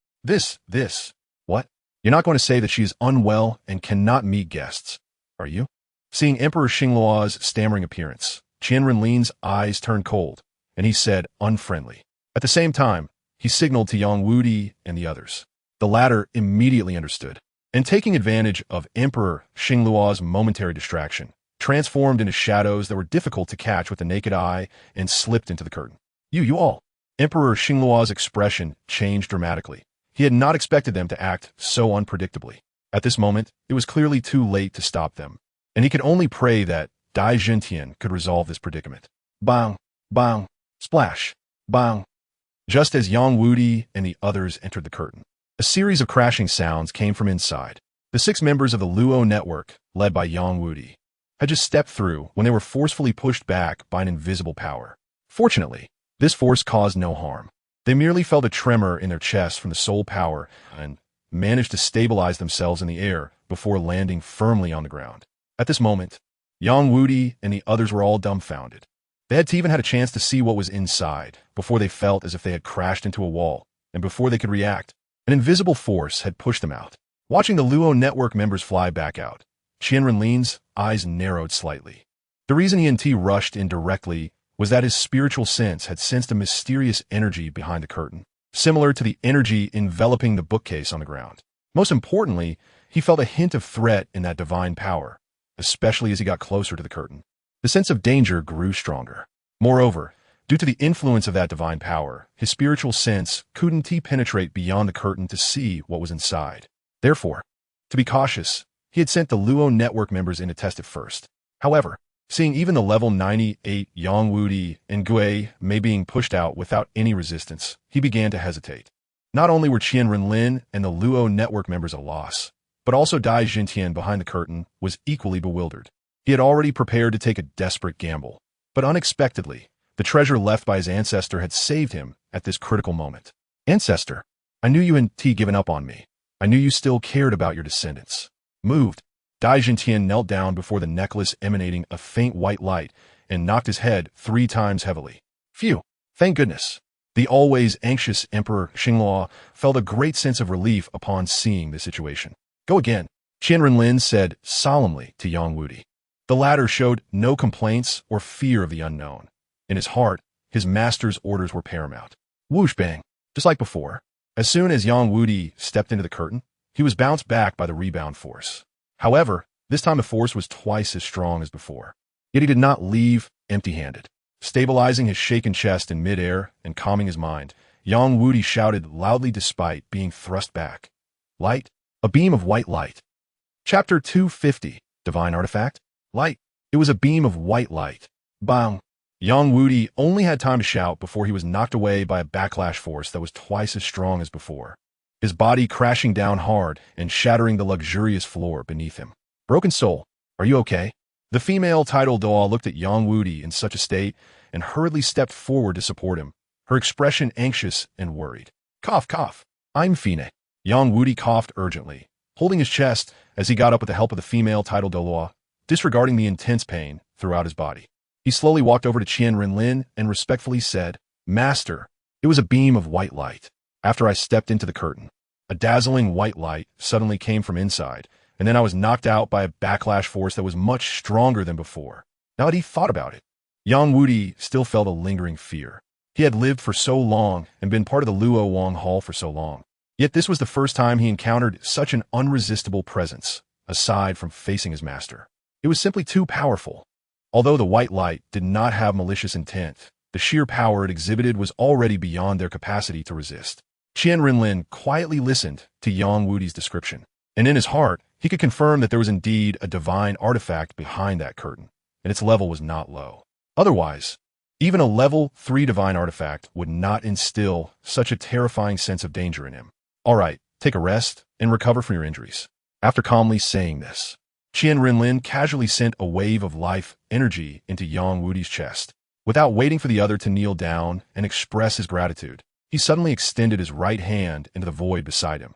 What? You're not going to say that she is unwell and cannot meet guests, are you? Seeing Emperor Xingluo's stammering appearance, Qian Renlin's eyes turned cold, and he said unfriendly. At the same time, he signaled to Yang Wudi and the others. The latter immediately understood, and taking advantage of Emperor Xingluo's momentary distraction, transformed into shadows that were difficult to catch with the naked eye and slipped into the curtain. You all. Emperor Xingluo's expression changed dramatically. He had not expected them to act so unpredictably. At this moment, it was clearly too late to stop them, and he could only pray that Dai Jintian could resolve this predicament. Bang, bang, splash, bang. Just as Yang Wudi and the others entered the curtain, a series of crashing sounds came from inside. The 6 members of the Luo network, led by Yang Wudi, had just stepped through when they were forcefully pushed back by an invisible power. Fortunately, this force caused no harm. They merely felt a tremor in their chests from the soul power and managed to stabilize themselves in the air before landing firmly on the ground. At this moment, Yang Wudi and the others were all dumbfounded. They had even had a chance to see what was inside before they felt as if they had crashed into a wall, and before they could react, an invisible force had pushed them out. Watching the Luo network members fly back out, Qian Renlin's eyes narrowed slightly. The reason he rushed in directly was that his spiritual sense had sensed a mysterious energy behind the curtain, similar to the energy enveloping the bookcase on the ground. Most importantly, he felt a hint of threat in that divine power, especially as he got closer to the curtain. The sense of danger grew stronger. Moreover, due to the influence of that divine power, his spiritual sense couldn't penetrate beyond the curtain to see what was inside. Therefore, to be cautious, he had sent the Luo network members in to test it first. However, seeing even the level 98 Yang Wudi and Gui Mei being pushed out without any resistance, he began to hesitate. Not only were Qian Renlin and the Luo network members a loss, but also Dai Jintian behind the curtain was equally bewildered. He had already prepared to take a desperate gamble, but unexpectedly, the treasure left by his ancestor had saved him at this critical moment. Ancestor, I knew you hadn't given up on me. I knew you still cared about your descendants. Moved, Dai Jintian knelt down before the necklace emanating a faint white light and knocked his head 3 times heavily. Phew, thank goodness. The always anxious Emperor Xingluo felt a great sense of relief upon seeing the situation. Go again, Qian Renlin said solemnly to Yang Wudi. The latter showed no complaints or fear of the unknown. In his heart, his master's orders were paramount. Whoosh bang, just like before. As soon as Yang Wudi stepped into the curtain, he was bounced back by the rebound force. However, this time the force was twice as strong as before. Yet he did not leave empty-handed. Stabilizing his shaken chest in midair and calming his mind, Yang Wudi shouted loudly despite being thrust back. Light, a beam of white light. Chapter 250, Divine Artifact? Light. It was a beam of white light. Bang. Yang Wudi only had time to shout before he was knocked away by a backlash force that was twice as strong as before, his body crashing down hard and shattering the luxurious floor beneath him. Broken soul, are you okay? The female title Douluo looked at Yang Wudi in such a state and hurriedly stepped forward to support him, her expression anxious and worried. Cough, cough. I'm fine. Yang Wudi coughed urgently, holding his chest as he got up with the help of the female title Douluo, disregarding the intense pain throughout his body. He slowly walked over to Qian Renlin and respectfully said, Master, it was a beam of white light. After I stepped into the curtain, a dazzling white light suddenly came from inside, and then I was knocked out by a backlash force that was much stronger than before. Now that he thought about it, Yang Wudi still felt a lingering fear. He had lived for so long and been part of the Luo Wang Hall for so long. Yet this was the first time he encountered such an unresistible presence, aside from facing his master. It was simply too powerful. Although the white light did not have malicious intent, the sheer power it exhibited was already beyond their capacity to resist. Qian Renlin quietly listened to Yang Wudi's description, and in his heart, he could confirm that there was indeed a divine artifact behind that curtain, and its level was not low. Otherwise, even a level 3 divine artifact would not instill such a terrifying sense of danger in him. All right, take a rest and recover from your injuries. After calmly saying this, Qian Renlin casually sent a wave of life energy into Yang Wudi's chest. Without waiting for the other to kneel down and express his gratitude, he suddenly extended his right hand into the void beside him.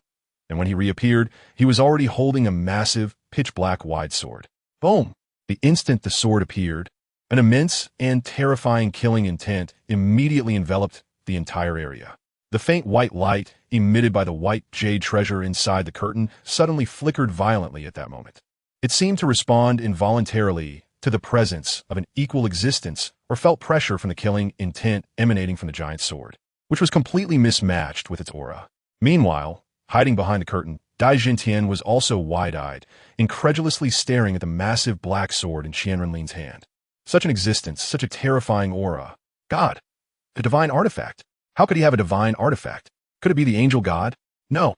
And when he reappeared, he was already holding a massive, pitch-black wide sword. Boom! The instant the sword appeared, an immense and terrifying killing intent immediately enveloped the entire area. The faint white light emitted by the white jade treasure inside the curtain suddenly flickered violently at that moment. It seemed to respond involuntarily to the presence of an equal existence or felt pressure from the killing intent emanating from the giant sword, which was completely mismatched with its aura. Meanwhile, hiding behind the curtain, Dai Jintian was also wide-eyed, incredulously staring at the massive black sword in Qian Renlin's hand. Such an existence, such a terrifying aura. God, a divine artifact. How could he have a divine artifact? Could it be the angel god? No,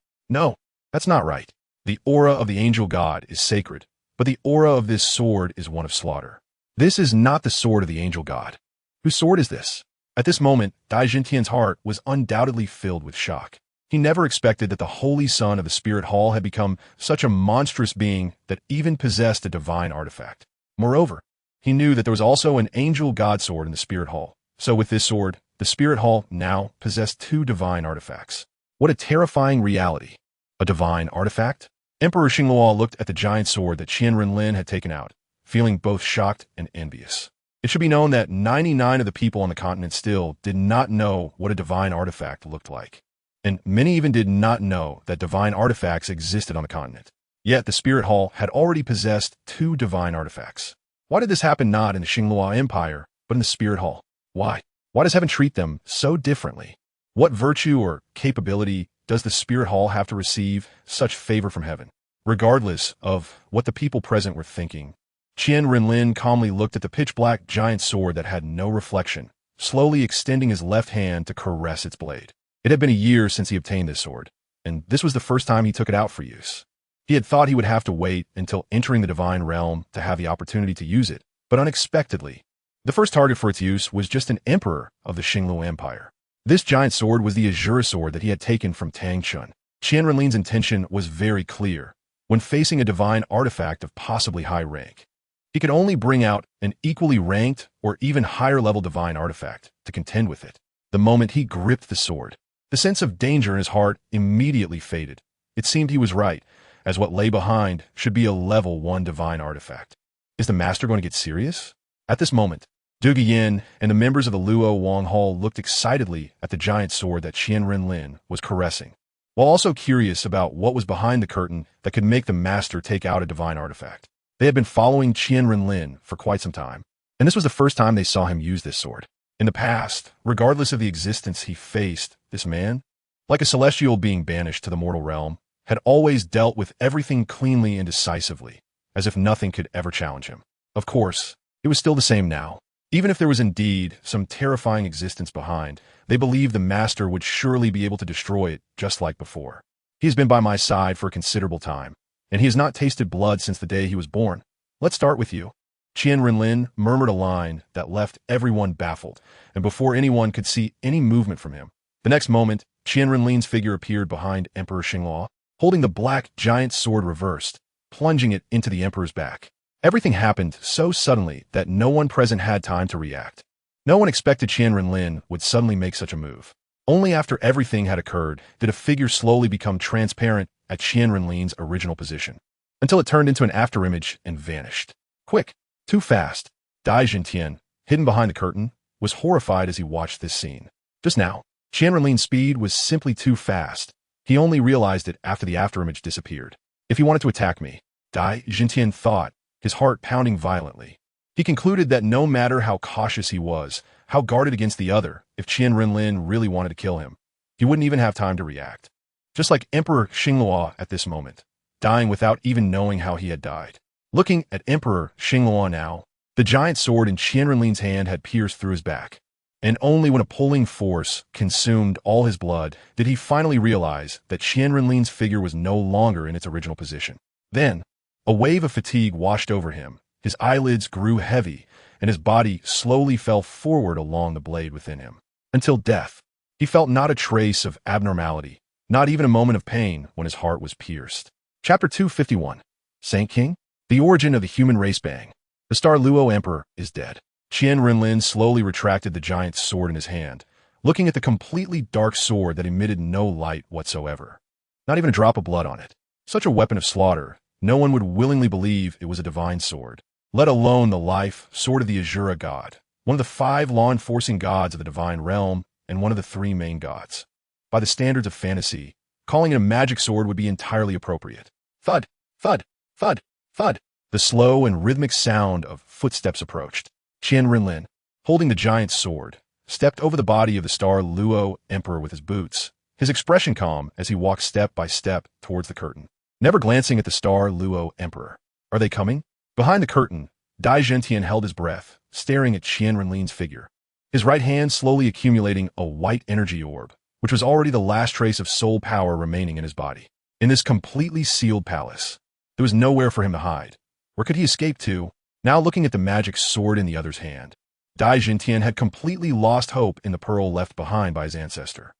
that's not right. The aura of the angel god is sacred, but the aura of this sword is one of slaughter. This is not the sword of the angel god. Whose sword is this? At this moment, Dai Jintian's heart was undoubtedly filled with shock. He never expected that the holy son of the spirit hall had become such a monstrous being that even possessed a divine artifact. Moreover, he knew that there was also an angel god sword in the spirit hall. So with this sword, the spirit hall now possessed 2 divine artifacts. What a terrifying reality. A divine artifact? Emperor Xingluo looked at the giant sword that Qian Renlin had taken out, feeling both shocked and envious. It should be known that 99 of the people on the continent still did not know what a divine artifact looked like. And many even did not know that divine artifacts existed on the continent. Yet the Spirit Hall had already possessed 2 divine artifacts. Why did this happen not in the Xingluo Empire, but in the Spirit Hall? Why? Why does heaven treat them so differently? What virtue or capability does the Spirit Hall have to receive such favor from heaven? Regardless of what the people present were thinking, Qian Renlin calmly looked at the pitch-black giant sword that had no reflection, slowly extending his left hand to caress its blade. It had been a year since he obtained this sword, and this was the first time he took it out for use. He had thought he would have to wait until entering the divine realm to have the opportunity to use it, but unexpectedly, the first target for its use was just an emperor of the Xingluo Empire. This giant sword was the Azure sword that he had taken from Tang San. Qian Renlin's intention was very clear. When facing a divine artifact of possibly high rank, he could only bring out an equally ranked or even higher level divine artifact to contend with it. The moment he gripped the sword, The sense of danger in his heart immediately faded. It seemed he was right, as what lay behind should be a level 1 divine artifact. Is the master going to get serious? At this moment, Du Yin and the members of the Luo Wang Hall looked excitedly at the giant sword that Qian Renlin was caressing, while also curious about what was behind the curtain that could make the master take out a divine artifact. They had been following Qian Renlin for quite some time, and this was the first time they saw him use this sword. In the past, regardless of the existence he faced, this man, like a celestial being banished to the mortal realm, had always dealt with everything cleanly and decisively, as if nothing could ever challenge him. Of course, it was still the same now. Even if there was indeed some terrifying existence behind, they believed the master would surely be able to destroy it just like before. He has been by my side for a considerable time, and he has not tasted blood since the day he was born. Let's start with you. Qian Renlin murmured a line that left everyone baffled, and before anyone could see any movement from him. The next moment, Qian Renlin's figure appeared behind Emperor Xingluo, holding the black giant sword reversed, plunging it into the emperor's back. Everything happened so suddenly that no one present had time to react. No one expected Qian Renlin would suddenly make such a move. Only after everything had occurred did a figure slowly become transparent at Qian Renlin's original position, until it turned into an afterimage and vanished. Quick! Too fast. Dai Jintian, hidden behind the curtain, was horrified as he watched this scene. Just now, Qian Renlin's speed was simply too fast. He only realized it after the afterimage disappeared. If he wanted to attack me, Dai Jintian thought, his heart pounding violently. He concluded that no matter how cautious he was, how guarded against the other, if Qian Renlin really wanted to kill him, he wouldn't even have time to react. Just like Emperor Xingluo at this moment, dying without even knowing how he had died. Looking at Emperor Xingluo now, the giant sword in Qian Renlin's hand had pierced through his back, and only when a pulling force consumed all his blood did he finally realize that Qian Renlin's figure was no longer in its original position. Then, a wave of fatigue washed over him, his eyelids grew heavy, and his body slowly fell forward along the blade within him. Until death, he felt not a trace of abnormality, not even a moment of pain when his heart was pierced. Chapter 251. Saint King? The origin of the human race bang. The Star Luo Emperor is dead. Qian Renlin slowly retracted the giant sword in his hand, looking at the completely dark sword that emitted no light whatsoever. Not even a drop of blood on it. Such a weapon of slaughter, no one would willingly believe it was a divine sword, let alone the life sword of the Azura god, one of the 5 law-enforcing gods of the divine realm and one of the 3 main gods. By the standards of fantasy, calling it a magic sword would be entirely appropriate. Thud, thud, thud, thud. The slow and rhythmic sound of footsteps approached. Qian Renlin, holding the giant sword, stepped over the body of the Star Luo Emperor with his boots, his expression calm as he walked step by step towards the curtain, never glancing at the Star Luo Emperor. Are they coming? Behind the curtain, Dai Jintian held his breath, staring at Qian Renlin's figure, his right hand slowly accumulating a white energy orb, which was already the last trace of soul power remaining in his body. In this completely sealed palace, there was nowhere for him to hide. Where could he escape to? Now looking at the magic sword in the other's hand, Dai Jintian had completely lost hope in the pearl left behind by his ancestor.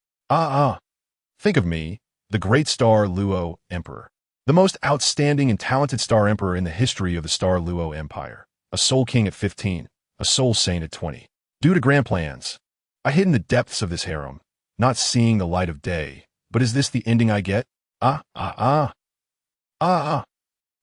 Think of me, the great Star Luo Emperor, the most outstanding and talented Star Emperor in the history of the Star Luo Empire, a Soul King at 15, a Soul Saint at 20. Due to grand plans, I hid in the depths of this harem, not seeing the light of day. But is this the ending I get?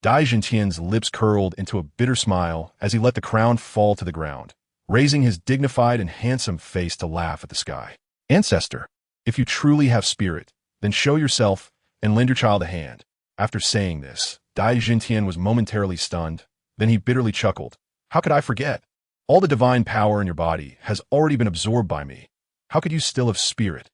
Dai Jintian's lips curled into a bitter smile as he let the crown fall to the ground, raising his dignified and handsome face to laugh at the sky. Ancestor, if you truly have spirit, then show yourself and lend your child a hand. After saying this, Dai Jintian was momentarily stunned. Then he bitterly chuckled. How could I forget? All the divine power in your body has already been absorbed by me. How could you still have spirit?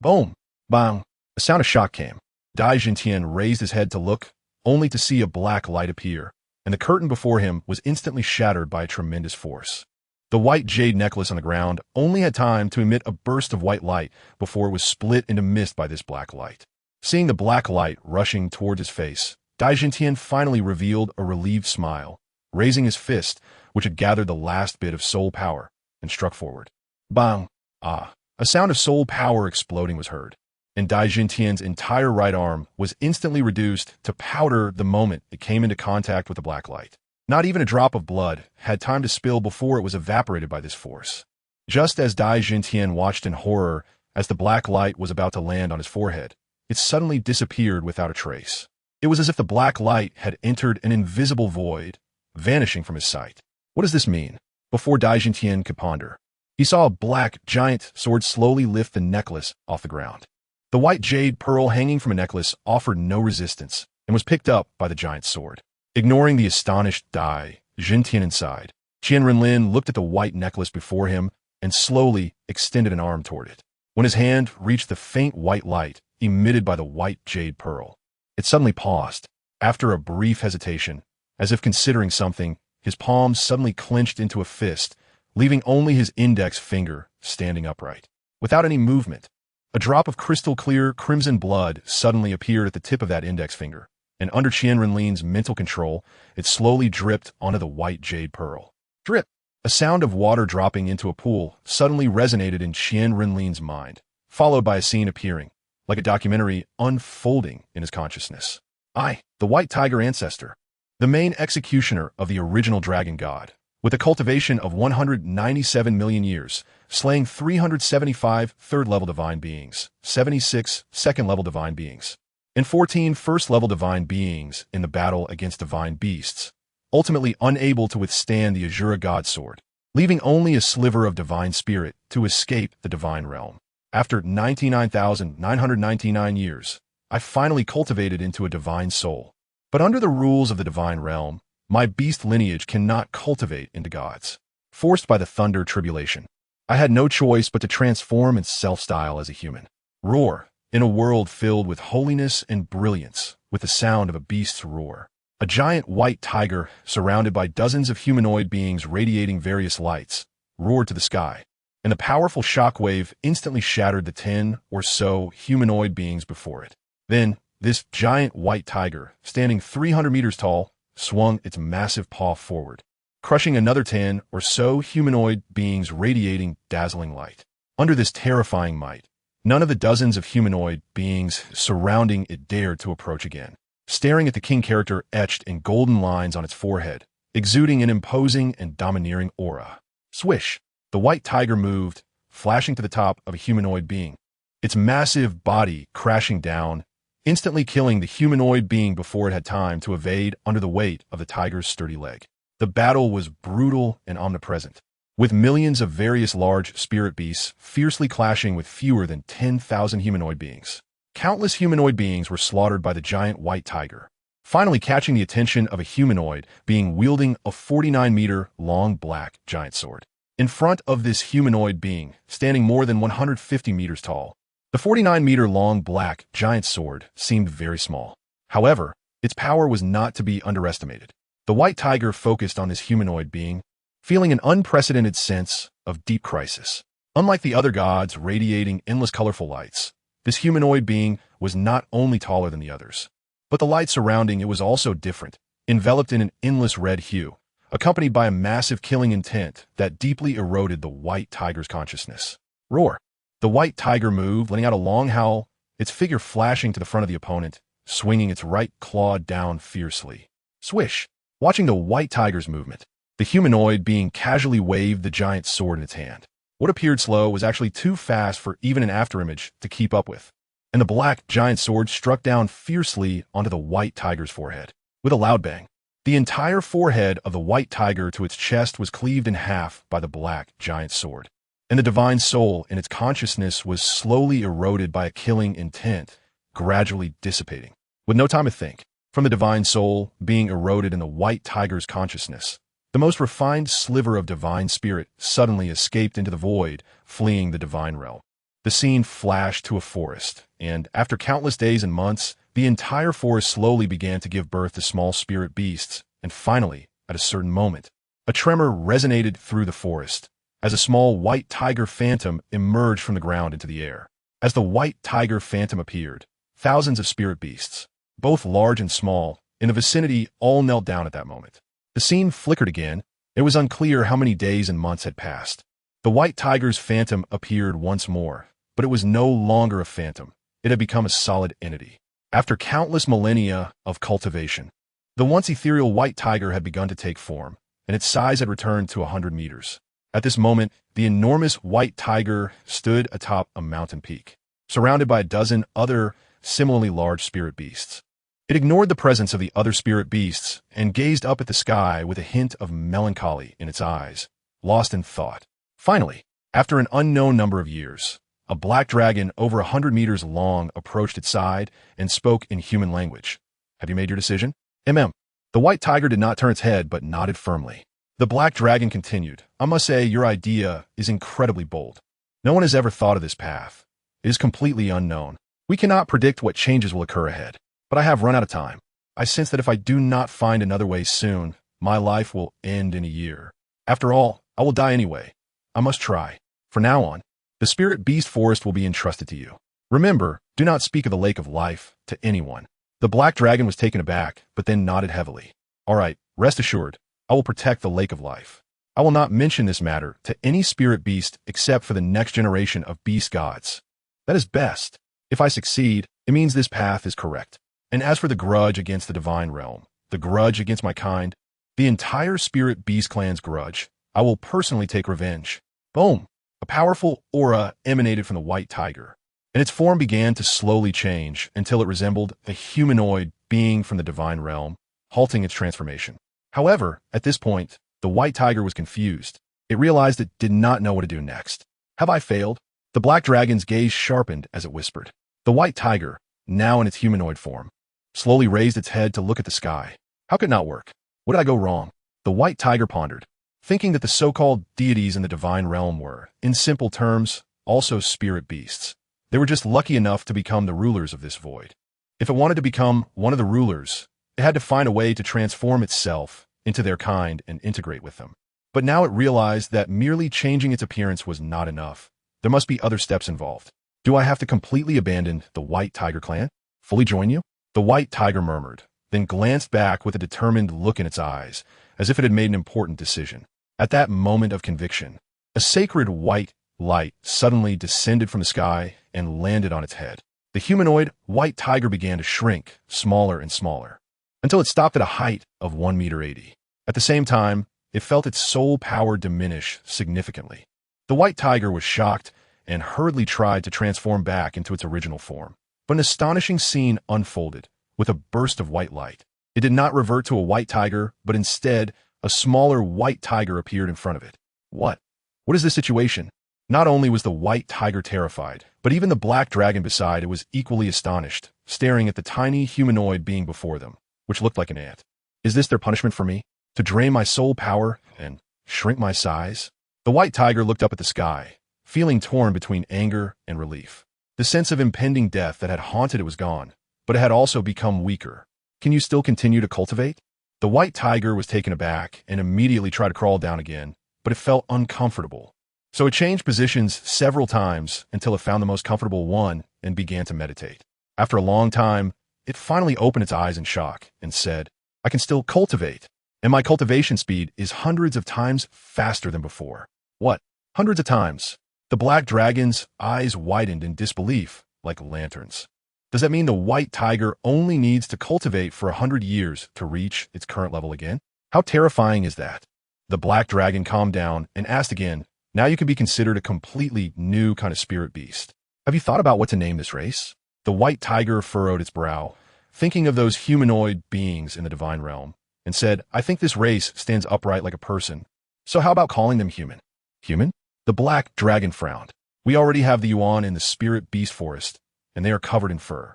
Boom! Bang! A sound of shock came. Dai Jintian raised his head to look, only to see a black light appear, and the curtain before him was instantly shattered by a tremendous force. The white jade necklace on the ground only had time to emit a burst of white light before it was split into mist by this black light. Seeing the black light rushing toward his face, Dai Jintian finally revealed a relieved smile, raising his fist, which had gathered the last bit of soul power, and struck forward. Bang! A sound of soul power exploding was heard, and Dai Jintian's entire right arm was instantly reduced to powder the moment it came into contact with the black light. Not even a drop of blood had time to spill before it was evaporated by this force. Just as Dai Jintian watched in horror as the black light was about to land on his forehead, it suddenly disappeared without a trace. It was as if the black light had entered an invisible void, vanishing from his sight. What does this mean? Before Dai Jintian could ponder, he saw a black, giant sword slowly lift the necklace off the ground. The white jade pearl hanging from a necklace offered no resistance and was picked up by the giant sword. Ignoring the astonished Dai Jintian inside, Qian Renlin looked at the white necklace before him and slowly extended an arm toward it. When his hand reached the faint white light emitted by the white jade pearl, it suddenly paused. After a brief hesitation, as if considering something, his palms suddenly clenched into a fist, leaving only his index finger standing upright. Without any movement, a drop of crystal-clear crimson blood suddenly appeared at the tip of that index finger, and under Qian Renlin's mental control, it slowly dripped onto the white jade pearl. Drip! A sound of water dropping into a pool suddenly resonated in Qian Renlin's mind, followed by a scene appearing, like a documentary unfolding in his consciousness. The white tiger ancestor, the main executioner of the original dragon god, with a cultivation of 197 million years, slaying 375 third-level divine beings, 76 second-level divine beings, and 14 first-level divine beings in the battle against divine beasts, ultimately unable to withstand the Azura god sword, leaving only a sliver of divine spirit to escape the divine realm. After 99,999 years, I finally cultivated into a divine soul. But under the rules of the divine realm, my beast lineage cannot cultivate into gods. Forced by the thunder tribulation, I had no choice but to transform and self-style as a human. Roar, in a world filled with holiness and brilliance, with the sound of a beast's roar. A giant white tiger, surrounded by dozens of humanoid beings radiating various lights, roared to the sky, and the powerful shockwave instantly shattered the 10 or so humanoid beings before it. Then, this giant white tiger, standing 300 meters tall, swung its massive paw forward, crushing another 10 or so humanoid beings radiating dazzling light. Under this terrifying might, none of the dozens of humanoid beings surrounding it dared to approach again. Staring at the king character etched in golden lines on its forehead, exuding an imposing and domineering aura. Swish! The white tiger moved, flashing to the top of a humanoid being, its massive body crashing down, instantly killing the humanoid being before it had time to evade under the weight of the tiger's sturdy leg. The battle was brutal and omnipresent, with millions of various large spirit beasts fiercely clashing with fewer than 10,000 humanoid beings. Countless humanoid beings were slaughtered by the giant white tiger, finally catching the attention of a humanoid being wielding a 49-meter-long black giant sword. In front of this humanoid being, standing more than 150 meters tall, the 49-meter-long black giant sword seemed very small. However, its power was not to be underestimated. The white tiger focused on this humanoid being, feeling an unprecedented sense of deep crisis. Unlike the other gods radiating endless colorful lights, this humanoid being was not only taller than the others, but the light surrounding it was also different, enveloped in an endless red hue, accompanied by a massive killing intent that deeply eroded the white tiger's consciousness. Roar! The white tiger moved, letting out a long howl, its figure flashing to the front of the opponent, swinging its right claw down fiercely. Swish! Watching the white tiger's movement, the humanoid being casually waved the giant sword in its hand. What appeared slow was actually too fast for even an afterimage to keep up with, and the black giant sword struck down fiercely onto the white tiger's forehead. With a loud bang, the entire forehead of the white tiger to its chest was cleaved in half by the black giant sword, and the divine soul in its consciousness was slowly eroded by a killing intent, gradually dissipating. With no time to think, from the divine soul being eroded in the white tiger's consciousness, the most refined sliver of divine spirit suddenly escaped into the void, fleeing the divine realm. The scene flashed to a forest, and after countless days and months, the entire forest slowly began to give birth to small spirit beasts, and finally, at a certain moment, a tremor resonated through the forest, as a small white tiger phantom emerged from the ground into the air. As the white tiger phantom appeared, thousands of spirit beasts, both large and small, in the vicinity all knelt down at that moment. The scene flickered again. It was unclear how many days and months had passed. The white tiger's phantom appeared once more, but it was no longer a phantom. It had become a solid entity. After countless millennia of cultivation, the once ethereal white tiger had begun to take form, and its size had returned to 100 meters. At this moment, the enormous white tiger stood atop a mountain peak, surrounded by a dozen other similarly large spirit beasts. It ignored the presence of the other spirit beasts and gazed up at the sky with a hint of melancholy in its eyes, lost in thought. Finally, after an unknown number of years, a black dragon over 100 meters long approached its side and spoke in human language. Have you made your decision? The white tiger did not turn its head but nodded firmly. The black dragon continued, I must say your idea is incredibly bold. No one has ever thought of this path. It is completely unknown. We cannot predict what changes will occur ahead. But I have run out of time. I sense that if I do not find another way soon, my life will end in a year. After all, I will die anyway. I must try. From now on, the spirit beast forest will be entrusted to you. Remember, do not speak of the lake of life to anyone. The black dragon was taken aback, but then nodded heavily. All right, rest assured, I will protect the lake of life. I will not mention this matter to any spirit beast except for the next generation of beast gods. That is best. If I succeed, it means this path is correct. And as for the grudge against the divine realm, the grudge against my kind, the entire spirit beast clan's grudge, I will personally take revenge. Boom! A powerful aura emanated from the white tiger, and its form began to slowly change until it resembled a humanoid being from the divine realm, halting its transformation. However, at this point, the white tiger was confused. It realized it did not know what to do next. Have I failed? The black dragon's gaze sharpened as it whispered. The white tiger, now in its humanoid form, slowly raised its head to look at the sky. How could it not work? What did I go wrong? The white tiger pondered, thinking that the so-called deities in the divine realm were, in simple terms, also spirit beasts. They were just lucky enough to become the rulers of this void. If it wanted to become one of the rulers, it had to find a way to transform itself into their kind and integrate with them. But now it realized that merely changing its appearance was not enough. There must be other steps involved. Do I have to completely abandon the white tiger clan? Fully join you? The white tiger murmured, then glanced back with a determined look in its eyes, as if it had made an important decision. At that moment of conviction, a sacred white light suddenly descended from the sky and landed on its head. The humanoid white tiger began to shrink, smaller and smaller, until it stopped at a height of 1.80 meters. At the same time, it felt its soul power diminish significantly. The white tiger was shocked and hurriedly tried to transform back into its original form. But an astonishing scene unfolded, with a burst of white light. It did not revert to a white tiger, but instead, a smaller white tiger appeared in front of it. What? What is this situation? Not only was the white tiger terrified, but even the black dragon beside it was equally astonished, staring at the tiny humanoid being before them, which looked like an ant. Is this their punishment for me? To drain my soul power and shrink my size? The white tiger looked up at the sky, feeling torn between anger and relief. The sense of impending death that had haunted it was gone, but it had also become weaker. Can you still continue to cultivate? The white tiger was taken aback and immediately tried to crawl down again, but it felt uncomfortable. So it changed positions several times until it found the most comfortable one and began to meditate. After a long time, it finally opened its eyes in shock and said, I can still cultivate, and my cultivation speed is hundreds of times faster than before. What? Hundreds of times? The black dragon's eyes widened in disbelief, like lanterns. Does that mean the white tiger only needs to cultivate for 100 years to reach its current level again? How terrifying is that? The black dragon calmed down and asked again, now you can be considered a completely new kind of spirit beast. Have you thought about what to name this race? The white tiger furrowed its brow, thinking of those humanoid beings in the divine realm, and said, I think this race stands upright like a person. So how about calling them human? Human? The black dragon frowned. We already have the Yuan in the spirit beast forest, and they are covered in fur.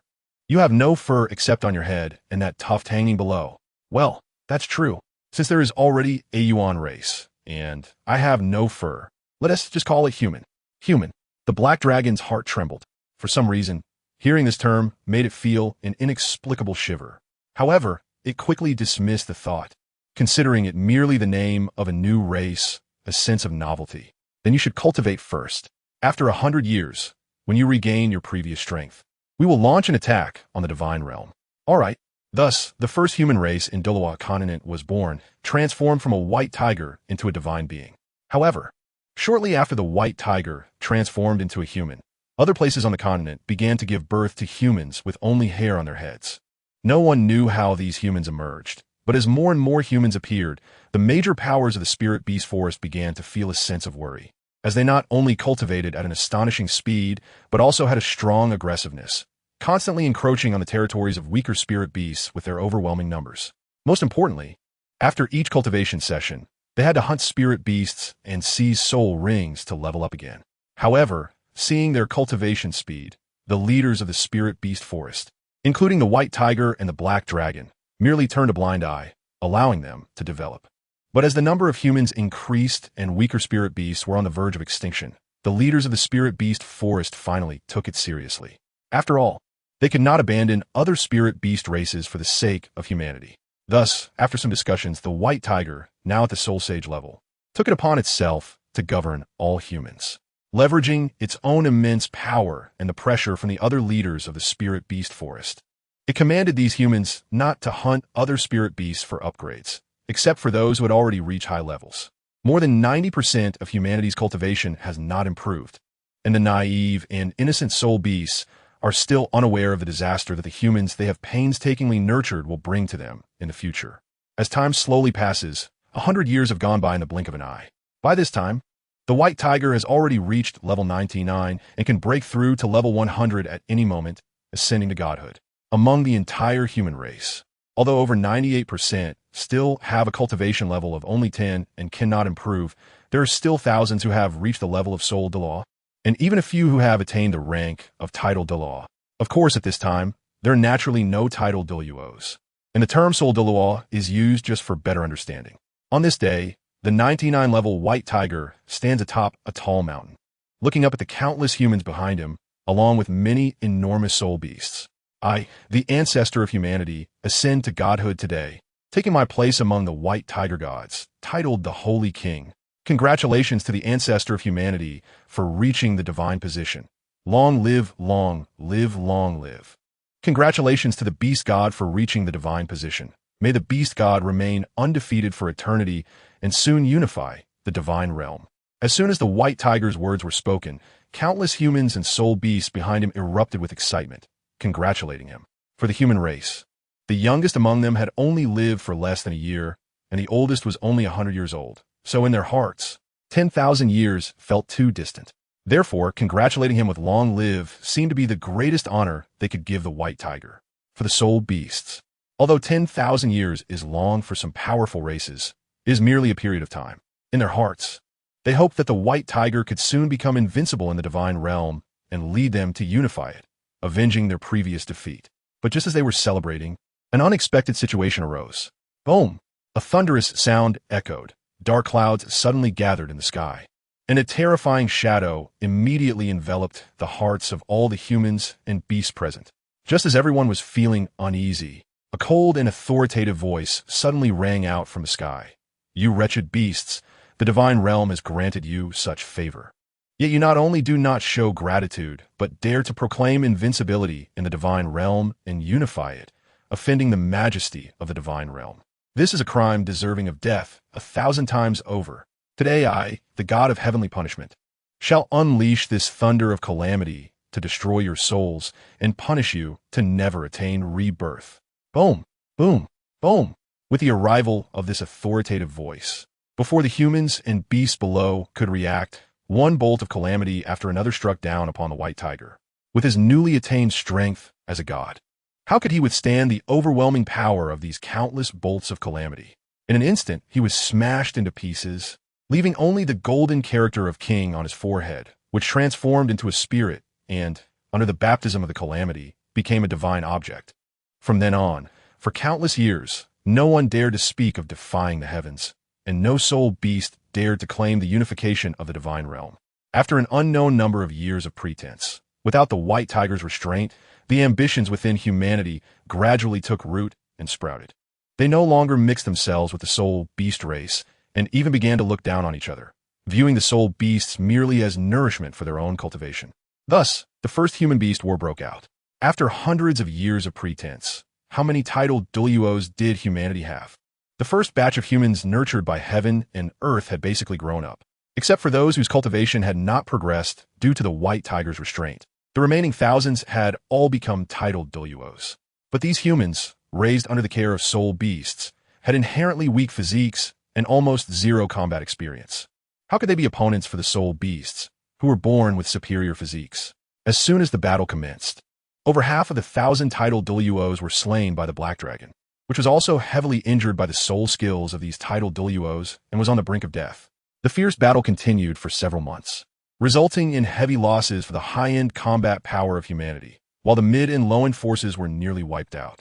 You have no fur except on your head and that tuft hanging below. Well, that's true, since there is already a Yuan race, and I have no fur. Let us just call it human. Human. The black dragon's heart trembled. For some reason, hearing this term made it feel an inexplicable shiver. However, it quickly dismissed the thought, considering it merely the name of a new race, a sense of novelty. Then you should cultivate first. After 100 years, when you regain your previous strength, we will launch an attack on the divine realm. All right. Thus, the first human race in Douluo continent was born, transformed from a white tiger into a divine being. However, shortly after the white tiger transformed into a human, other places on the continent began to give birth to humans with only hair on their heads. No one knew how these humans emerged, But as more and more humans appeared, the major powers of the spirit beast forest began to feel a sense of worry, as they not only cultivated at an astonishing speed, but also had a strong aggressiveness, constantly encroaching on the territories of weaker spirit beasts with their overwhelming numbers. Most importantly, after each cultivation session, they had to hunt spirit beasts and seize soul rings to level up again. However, seeing their cultivation speed, the leaders of the spirit beast forest, including the white tiger and the black dragon, merely turned a blind eye, allowing them to develop. But as the number of humans increased and weaker spirit beasts were on the verge of extinction, the leaders of the spirit beast forest finally took it seriously. After all, they could not abandon other spirit beast races for the sake of humanity. Thus, after some discussions, the white tiger, now at the soul sage level, took it upon itself to govern all humans, leveraging its own immense power and the pressure from the other leaders of the spirit beast forest. It commanded these humans not to hunt other spirit beasts for upgrades, except for those who had already reached high levels. More than 90% of humanity's cultivation has not improved, and the naive and innocent soul beasts are still unaware of the disaster that the humans they have painstakingly nurtured will bring to them in the future. As time slowly passes, 100 years have gone by in the blink of an eye. By this time, the white tiger has already reached level 99 and can break through to level 100 at any moment, ascending to godhood. Among the entire human race, although over 98% still have a cultivation level of only 10 and cannot improve, there are still thousands who have reached the level of soul Dalu, and even a few who have attained the rank of title Dalu. Of course, at this time, there are naturally no title Daluos, and the term soul Dalu is used just for better understanding. On this day, the 99-level white tiger stands atop a tall mountain, looking up at the countless humans behind him, along with many enormous soul beasts. I, the ancestor of humanity, ascend to godhood today, taking my place among the white tiger gods, titled the Holy King. Congratulations to the ancestor of humanity for reaching the divine position. Long live, long live, long live. Congratulations to the beast god for reaching the divine position. May the beast god remain undefeated for eternity and soon unify the divine realm. As soon as the white tiger's words were spoken, countless humans and soul beasts behind him erupted with excitement, congratulating him. For the human race, the youngest among them had only lived for less than a year, and the oldest was only 100 years old. So in their hearts, 10,000 years felt too distant. Therefore, congratulating him with long live seemed to be the greatest honor they could give the white tiger. For the soul beasts, although 10,000 years is long for some powerful races, it is merely a period of time. In their hearts, they hoped that the white tiger could soon become invincible in the divine realm and lead them to unify it, avenging their previous defeat. But just as they were celebrating, an unexpected situation arose. Boom! A thunderous sound echoed. Dark clouds suddenly gathered in the sky, and a terrifying shadow immediately enveloped the hearts of all the humans and beasts present. Just as everyone was feeling uneasy, a cold and authoritative voice suddenly rang out from the sky. You wretched beasts, the divine realm has granted you such favor. Yet you not only do not show gratitude, but dare to proclaim invincibility in the divine realm and unify it, offending the majesty of the divine realm. This is a crime deserving of death 1,000 times over. Today I, the god of heavenly punishment, shall unleash this thunder of calamity to destroy your souls and punish you to never attain rebirth. Boom, boom, boom. With the arrival of this authoritative voice, before the humans and beasts below could react, one bolt of calamity after another struck down upon the white tiger. With his newly attained strength as a god, how could he withstand the overwhelming power of these countless bolts of calamity? In an instant, he was smashed into pieces, leaving only the golden character of king on his forehead, which transformed into a spirit and, under the baptism of the calamity, became a divine object. From then on, for countless years, no one dared to speak of defying the heavens, and no soul beast dared to claim the unification of the divine realm. After an unknown number of years of pretense, without the white tiger's restraint, the ambitions within humanity gradually took root and sprouted. They no longer mixed themselves with the soul beast race and even began to look down on each other, viewing the soul beasts merely as nourishment for their own cultivation. Thus, the first human-beast war broke out. After hundreds of years of pretense, how many titled Daluos did humanity have? The first batch of humans nurtured by heaven and earth had basically grown up, except for those whose cultivation had not progressed due to the white tiger's restraint. The remaining thousands had all become titled Daluos. But these humans, raised under the care of soul beasts, had inherently weak physiques and almost zero combat experience. How could they be opponents for the soul beasts, who were born with superior physiques? As soon as the battle commenced, over half of the 1,000 titled Douluos were slain by the Black Dragon, which was also heavily injured by the soul skills of these titled Douluos and was on the brink of death. The fierce battle continued for several months, resulting in heavy losses for the high-end combat power of humanity, while the mid and low-end forces were nearly wiped out.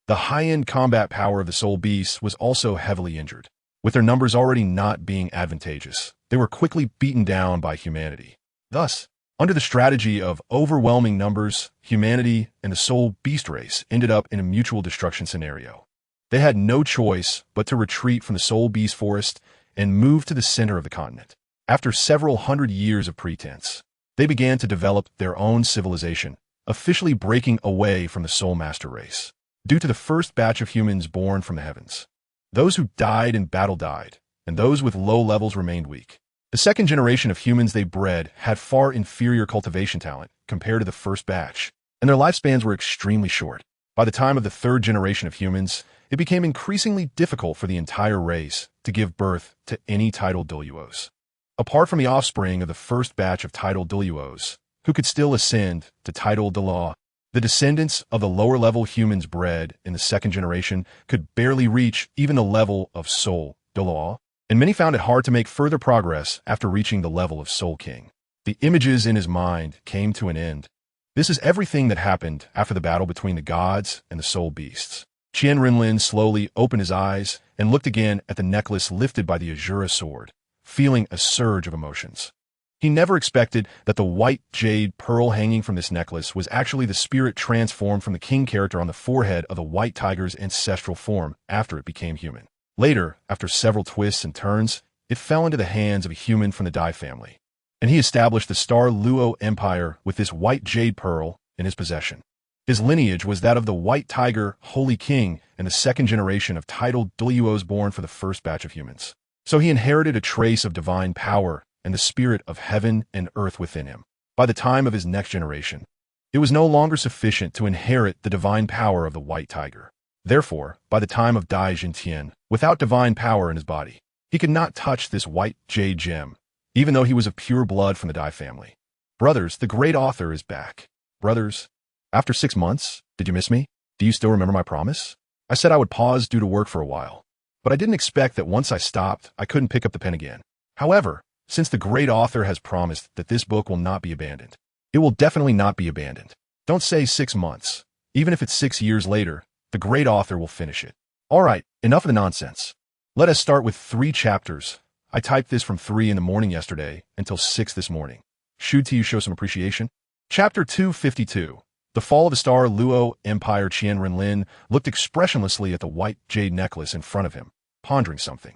The high-end combat power of the soul beasts was also heavily injured. With their numbers already not being advantageous, they were quickly beaten down by humanity. Thus, under the strategy of overwhelming numbers, humanity and the soul beast race ended up in a mutual destruction scenario. They had no choice but to retreat from the soul beast forest and move to the center of the continent. After several hundred years of pretense, they began to develop their own civilization, officially breaking away from the soul master race. Due to the first batch of humans born from the heavens, those who died in battle died, and those with low levels remained weak. The second generation of humans they bred had far inferior cultivation talent compared to the first batch, and their lifespans were extremely short. By the time of the third generation of humans, it became increasingly difficult for the entire race to give birth to any titled Douluos. Apart from the offspring of the first batch of titled Douluos, who could still ascend to titled Dalu, the descendants of the lower-level humans bred in the second generation could barely reach even the level of Soul Dalu, and many found it hard to make further progress after reaching the level of Soul King. The images in his mind came to an end. This is everything that happened after the battle between the gods and the soul beasts. Qian Renlin slowly opened his eyes and looked again at the necklace lifted by the Azura sword, feeling a surge of emotions. He never expected that the white jade pearl hanging from this necklace was actually the spirit transformed from the king character on the forehead of the white tiger's ancestral form after it became human. Later, after several twists and turns, it fell into the hands of a human from the Dai family, and he established the Star Luo Empire with this white jade pearl in his possession. His lineage was that of the White Tiger Holy King and the second generation of titled Douluos born for the first batch of humans. So he inherited a trace of divine power and the spirit of heaven and earth within him. By the time of his next generation, it was no longer sufficient to inherit the divine power of the White Tiger. Therefore, by the time of Dai Jintian, without divine power in his body, he could not touch this white jade gem, even though he was of pure blood from the Dai family. Brothers, the great author is back. Brothers, after 6 months, did you miss me? Do you still remember my promise? I said I would pause due to work for a while, but I didn't expect that once I stopped, I couldn't pick up the pen again. However, since the great author has promised that this book will not be abandoned, it will definitely not be abandoned. Don't say 6 months. Even if it's 6 years later, the great author will finish it. All right, enough of the nonsense. Let us start with 3 chapters. I typed this from 3 in the morning yesterday until 6 this morning. Should you show some appreciation? Chapter 252. The fall of the Star Luo Empire. Qian Renlin looked expressionlessly at the white jade necklace in front of him, pondering something.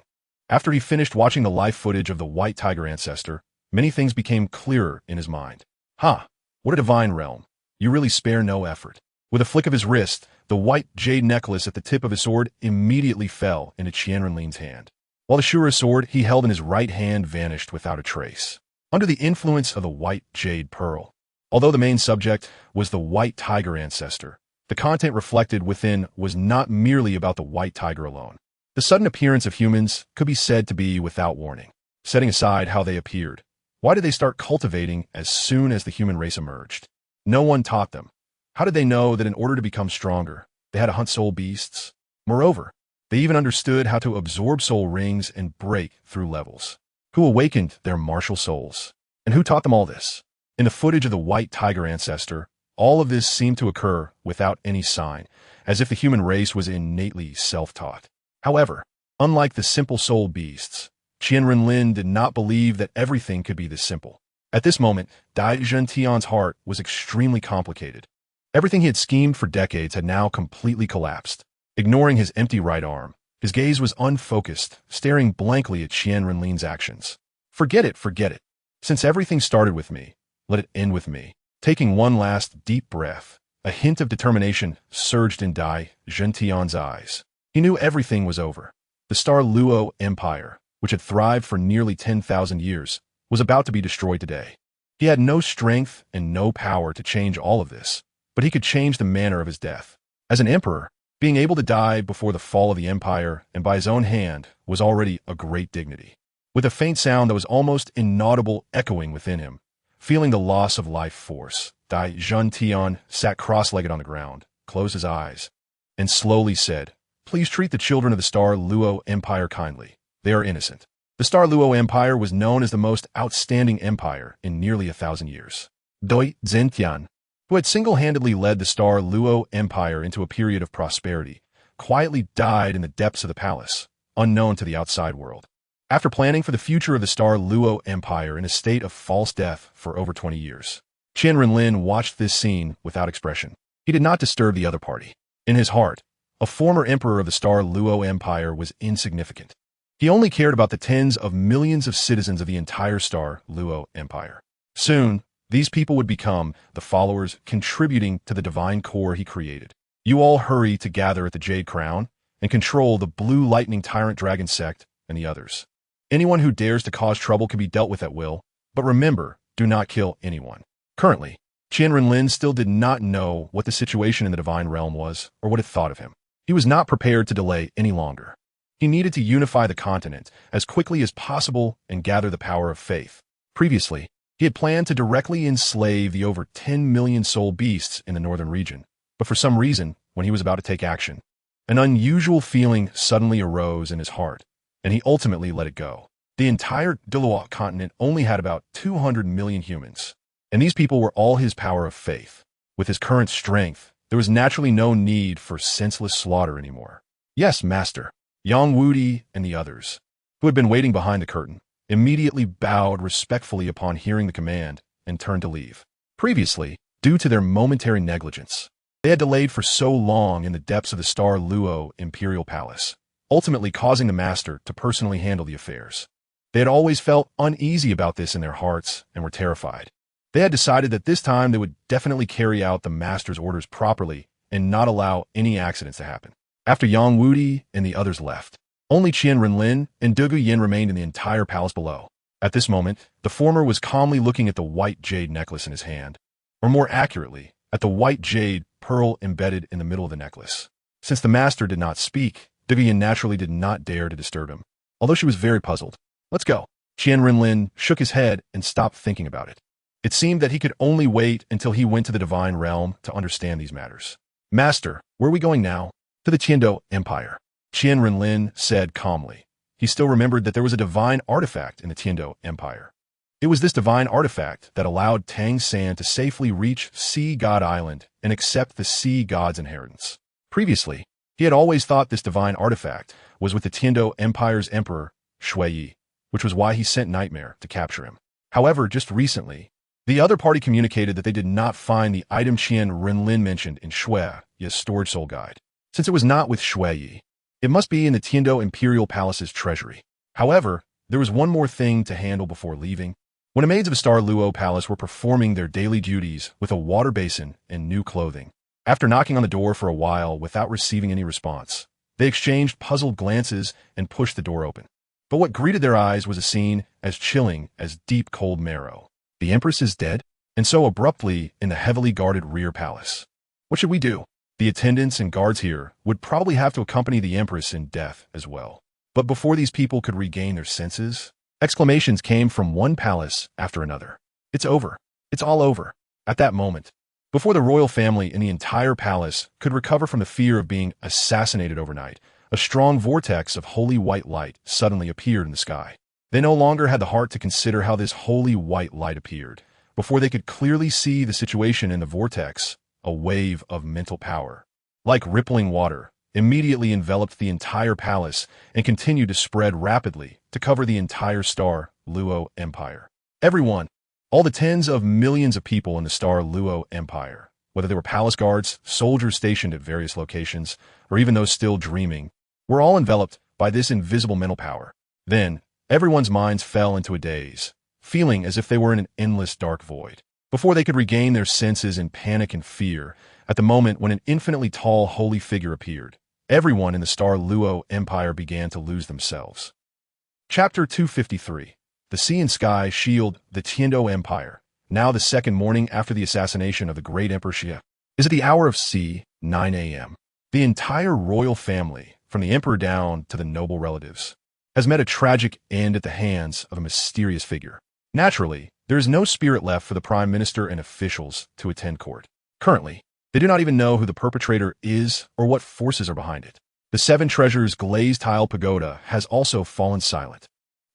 After he finished watching the live footage of the White Tiger ancestor, many things became clearer in his mind. What a divine realm. You really spare no effort. With a flick of his wrist, the white jade necklace at the tip of his sword immediately fell into Qian Renlin's hand, while the Shura sword he held in his right hand vanished without a trace, under the influence of the white jade pearl. Although the main subject was the White Tiger ancestor, the content reflected within was not merely about the White Tiger alone. The sudden appearance of humans could be said to be without warning. Setting aside how they appeared, why did they start cultivating as soon as the human race emerged? No one taught them. How did they know that in order to become stronger, they had to hunt soul beasts? Moreover, they even understood how to absorb soul rings and break through levels. Who awakened their martial souls? And who taught them all this? In the footage of the White Tiger ancestor, all of this seemed to occur without any sign, as if the human race was innately self-taught. However, unlike the simple soul beasts, Qian Renlin did not believe that everything could be this simple. At this moment, Dai Zhentian's heart was extremely complicated. Everything he had schemed for decades had now completely collapsed. Ignoring his empty right arm, his gaze was unfocused, staring blankly at Qian Renlin's actions. Forget it. Since everything started with me, let it end with me. Taking one last deep breath, a hint of determination surged in Dai Zhentian's eyes. He knew everything was over. The Star Luo Empire, which had thrived for nearly 10,000 years, was about to be destroyed today. He had no strength and no power to change all of this, but he could change the manner of his death. As an emperor, Being able to die before the fall of the empire and by his own hand was already a great dignity. With a faint sound that was almost inaudible echoing within him, feeling the loss of life force, Dai Zhentian sat cross-legged on the ground, closed his eyes, and slowly said, "Please treat the children of the Star Luo Empire kindly. They are innocent." The Star Luo Empire was known as the most outstanding empire in nearly 1,000 years. Doi Zhentian, who had single-handedly led the Star Luo Empire into a period of prosperity, quietly died in the depths of the palace, unknown to the outside world. After planning for the future of the Star Luo Empire in a state of false death for over 20 years, Qian Renlin watched this scene without expression. He did not disturb the other party. In his heart, a former emperor of the Star Luo Empire was insignificant. He only cared about the tens of millions of citizens of the entire Star Luo Empire. Soon, these people would become the followers contributing to the divine core he created. You all hurry to gather at the Jade Crown and control the Blue Lightning Tyrant Dragon sect and the others. Anyone who dares to cause trouble can be dealt with at will, but remember, do not kill anyone. Currently, Qian Renlin still did not know what the situation in the divine realm was or what it thought of him. He was not prepared to delay any longer. He needed to unify the continent as quickly as possible and gather the power of faith. Previously, he had planned to directly enslave the over 10 million soul beasts in the northern region, but for some reason, when he was about to take action, an unusual feeling suddenly arose in his heart, and he ultimately let it go. The entire Douluo continent only had about 200 million humans, and these people were all his power of faith. With his current strength, there was naturally no need for senseless slaughter anymore. Yes, master. Yang Wudi and the others, who had been waiting behind the curtain, immediately bowed respectfully upon hearing the command and turned to leave. Previously, due to their momentary negligence, they had delayed for so long in the depths of the Star Luo Imperial Palace, ultimately causing the master to personally handle the affairs. They had always felt uneasy about this in their hearts and were terrified. They had decided that this time they would definitely carry out the master's orders properly and not allow any accidents to happen. After Yang Wudi and the others left, only Qian Renlin and Dugu Yin remained in the entire palace below. At this moment, the former was calmly looking at the white jade necklace in his hand, or more accurately, at the white jade pearl embedded in the middle of the necklace. Since the master did not speak, Dugu Yin naturally did not dare to disturb him, although she was very puzzled. "Let's go." Qian Renlin shook his head and stopped thinking about it. It seemed that he could only wait until he went to the divine realm to understand these matters. "Master, where are we going now?" "To the Tiando Empire," Qian Renlin said calmly. He still remembered that there was a divine artifact in the Tiando Empire. It was this divine artifact that allowed Tang San to safely reach Sea God Island and accept the Sea God's inheritance. Previously, he had always thought this divine artifact was with the Tiando Empire's emperor, Shui, which was why he sent Nightmare to capture him. However, just recently, the other party communicated that they did not find the item Qian Renlin mentioned in Shui's storage soul guide. Since it was not with Shui, it must be in the Tiando Imperial Palace's treasury. However, there was one more thing to handle before leaving. When the maids of the Star Luo Palace were performing their daily duties with a water basin and new clothing, after knocking on the door for a while without receiving any response, they exchanged puzzled glances and pushed the door open. But what greeted their eyes was a scene as chilling as deep cold marrow. The Empress is dead, and so abruptly in the heavily guarded rear palace. What should we do? The attendants and guards here would probably have to accompany the Empress in death as well. But before these people could regain their senses, exclamations came from one palace after another. "It's over. It's all over." At that moment, before the royal family and the entire palace could recover from the fear of being assassinated overnight, a strong vortex of holy white light suddenly appeared in the sky. They no longer had the heart to consider how this holy white light appeared. Before they could clearly see the situation in the vortex, a wave of mental power, like rippling water, immediately enveloped the entire palace and continued to spread rapidly to cover the entire Star Luo Empire. Everyone, all the tens of millions of people in the Star Luo Empire, whether they were palace guards, soldiers stationed at various locations, or even those still dreaming, were all enveloped by this invisible mental power. Then, everyone's minds fell into a daze, feeling as if they were in an endless dark void. Before they could regain their senses in panic and fear, at the moment when an infinitely tall holy figure appeared, everyone in the Star Luo Empire began to lose themselves. Chapter 253. The Sea and Sky Shield, the Tiando Empire. Now the second morning after the assassination of the great Emperor Xia. Is it the hour of C, 9 a.m.? The entire royal family, from the emperor down to the noble relatives, has met a tragic end at the hands of a mysterious figure. Naturally, there is no spirit left for the prime minister and officials to attend court. Currently, they do not even know who the perpetrator is or what forces are behind it. The Seven Treasures glazed tile pagoda has also fallen silent,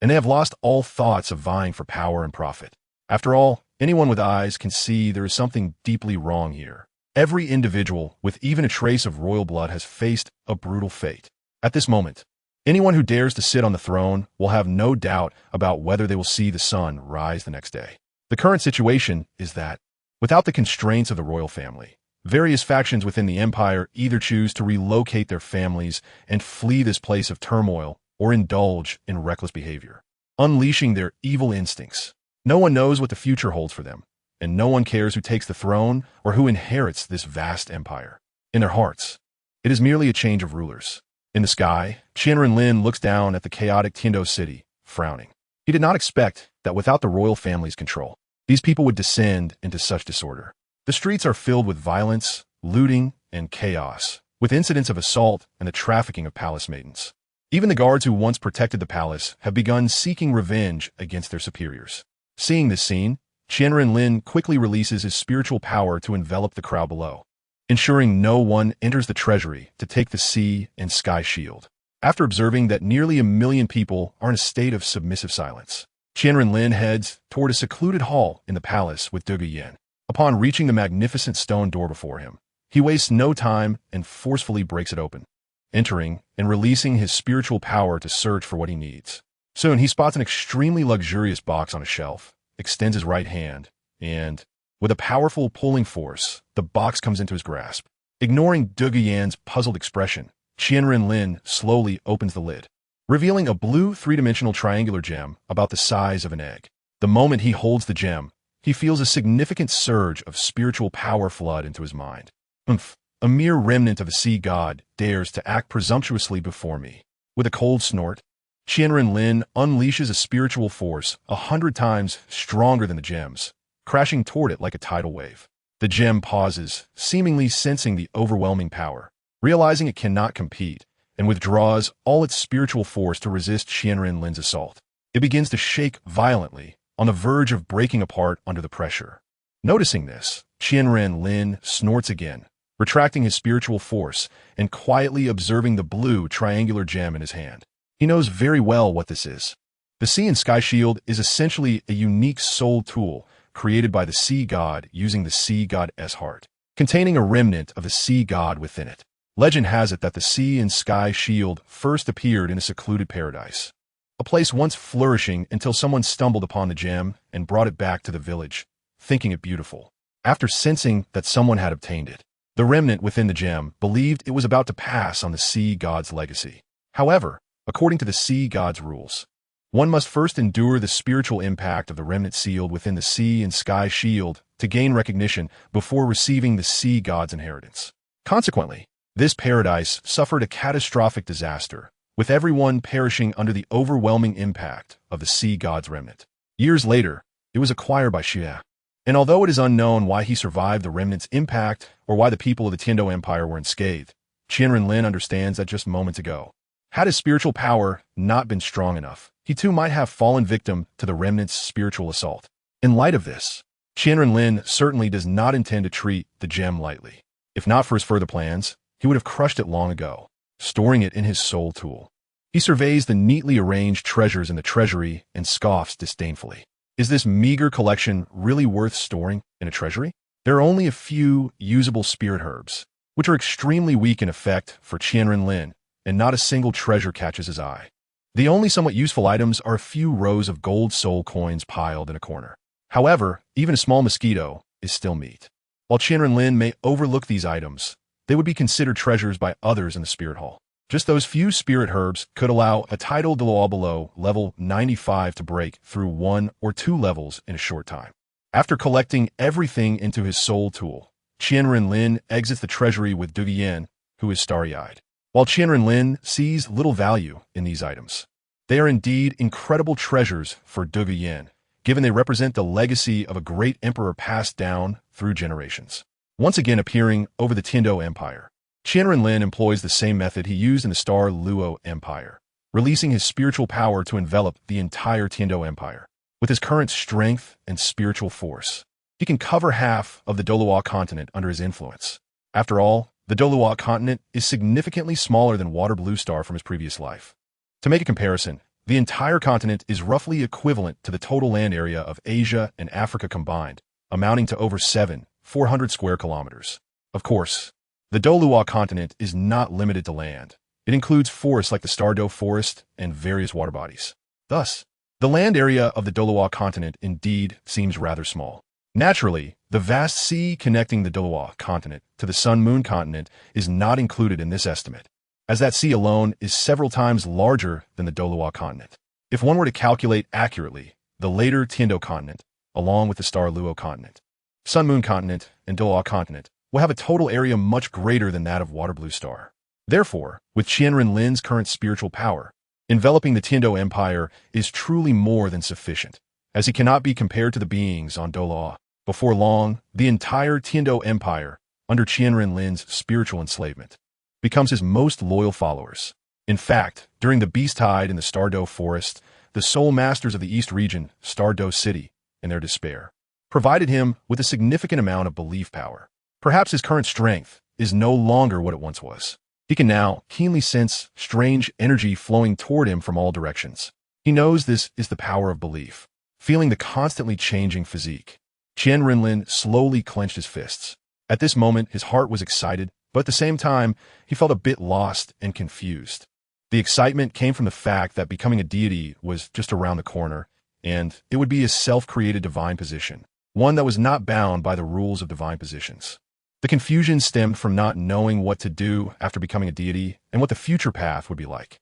and they have lost all thoughts of vying for power and profit. After all, anyone with eyes can see there is something deeply wrong here. Every individual with even a trace of royal blood has faced a brutal fate. At this moment, anyone who dares to sit on the throne will have no doubt about whether they will see the sun rise the next day. The current situation is that, without the constraints of the royal family, various factions within the empire either choose to relocate their families and flee this place of turmoil or indulge in reckless behavior, unleashing their evil instincts. No one knows what the future holds for them, and no one cares who takes the throne or who inherits this vast empire. In their hearts, it is merely a change of rulers. In the sky, Qian Renlin looks down at the chaotic Tindo city, frowning. He did not expect that without the royal family's control, these people would descend into such disorder. The streets are filled with violence, looting, and chaos, with incidents of assault and the trafficking of palace maidens. Even the guards who once protected the palace have begun seeking revenge against their superiors. Seeing this scene, Qian Renlin quickly releases his spiritual power to envelop the crowd below, ensuring no one enters the treasury to take the sea and sky shield. After observing that nearly 1 million people are in a state of submissive silence, Qian Renlin heads toward a secluded hall in the palace with Dugu. Upon reaching the magnificent stone door before him, he wastes no time and forcefully breaks it open, entering and releasing his spiritual power to search for what he needs. Soon he spots an extremely luxurious box on a shelf, extends his right hand, and, with a powerful pulling force, the box comes into his grasp. Ignoring Dugu puzzled expression, Qian Renlin slowly opens the lid, revealing a blue three-dimensional triangular gem about the size of an egg. The moment he holds the gem, he feels a significant surge of spiritual power flood into his mind. A mere remnant of a sea god dares to act presumptuously before me. With a cold snort, Qian Renlin unleashes a spiritual force 100 times stronger than the gem's, crashing toward it like a tidal wave. The gem pauses, seemingly sensing the overwhelming power, realizing it cannot compete, and withdraws all its spiritual force to resist Qian Renlin's assault. It begins to shake violently, on the verge of breaking apart under the pressure. Noticing this, Qian Renlin snorts again, retracting his spiritual force and quietly observing the blue triangular gem in his hand. He knows very well what this is. The Sea and Sky Shield is essentially a unique soul tool created by the sea god using the sea god's heart, containing a remnant of the sea god within it. Legend has it that the Sea and Sky Shield first appeared in a secluded paradise, a place once flourishing until someone stumbled upon the gem and brought it back to the village, thinking it beautiful. After sensing that someone had obtained it, the remnant within the gem believed it was about to pass on the sea god's legacy. However, according to the sea god's rules, one must first endure the spiritual impact of the remnant sealed within the Sea and Sky Shield to gain recognition before receiving the sea god's inheritance. Consequently, this paradise suffered a catastrophic disaster, with everyone perishing under the overwhelming impact of the sea god's remnant. Years later, it was acquired by Xie, and although it is unknown why he survived the remnant's impact or why the people of the Tindo Empire were unscathed, Qian Renlin understands that just moments ago, had his spiritual power not been strong enough, he too might have fallen victim to the remnant's spiritual assault. In light of this, Qian Renlin certainly does not intend to treat the gem lightly. If not for his further plans, he would have crushed it long ago, storing it in his soul tool. He surveys the neatly arranged treasures in the treasury and scoffs disdainfully. Is this meager collection really worth storing in a treasury? There are only a few usable spirit herbs, which are extremely weak in effect for Qian Renlin, and not a single treasure catches his eye. The only somewhat useful items are a few rows of gold soul coins piled in a corner. However, even a small mosquito is still meat. While Qian Renlin may overlook these items, they would be considered treasures by others in the spirit hall. Just those few spirit herbs could allow a title Douluo below level 95 to break through 1 or 2 levels in a short time. After collecting everything into his soul tool, Qian Renlin exits the treasury with Dugu, who is starry-eyed. While Qian Renlin sees little value in these items, they are indeed incredible treasures for Dugu, given they represent the legacy of a great emperor passed down through generations. Once again appearing over the Tindo Empire, Qian Renlin employs the same method he used in the Star Luo Empire, releasing his spiritual power to envelop the entire Tiando Empire. With his current strength and spiritual force, he can cover half of the Douluo continent under his influence. After all, the Douluo continent is significantly smaller than Water Blue Star from his previous life. To make a comparison, the entire continent is roughly equivalent to the total land area of Asia and Africa combined, amounting to over 400 square kilometers. Of course, the Douluo continent is not limited to land. It includes forests like the Stardo Forest and various water bodies. Thus, the land area of the Douluo continent indeed seems rather small. Naturally, the vast sea connecting the Douluo continent to the Sun-Moon continent is not included in this estimate, as that sea alone is several times larger than the Douluo continent. If one were to calculate accurately the later Tiando continent, along with the Star Luo continent, Sun-Moon continent, and Douluo continent, will have a total area much greater than that of Water Blue Star. Therefore, with Qian Renlin's current spiritual power, enveloping the Tiando Empire is truly more than sufficient, as he cannot be compared to the beings on Douluo. Before long, the entire Tiando Empire, under Qian Renlin's spiritual enslavement, becomes his most loyal followers. In fact, during the Beast Tide in the Stardo Forest, the Soul Masters of the East region, Stardo City, in their despair, provided him with a significant amount of belief power. Perhaps his current strength is no longer what it once was. He can now keenly sense strange energy flowing toward him from all directions. He knows this is the power of belief. Feeling the constantly changing physique, Qian Renlin slowly clenched his fists. At this moment, his heart was excited, but at the same time, he felt a bit lost and confused. The excitement came from the fact that becoming a deity was just around the corner, and it would be a self-created divine position, one that was not bound by the rules of divine positions. The confusion stemmed from not knowing what to do after becoming a deity and what the future path would be like.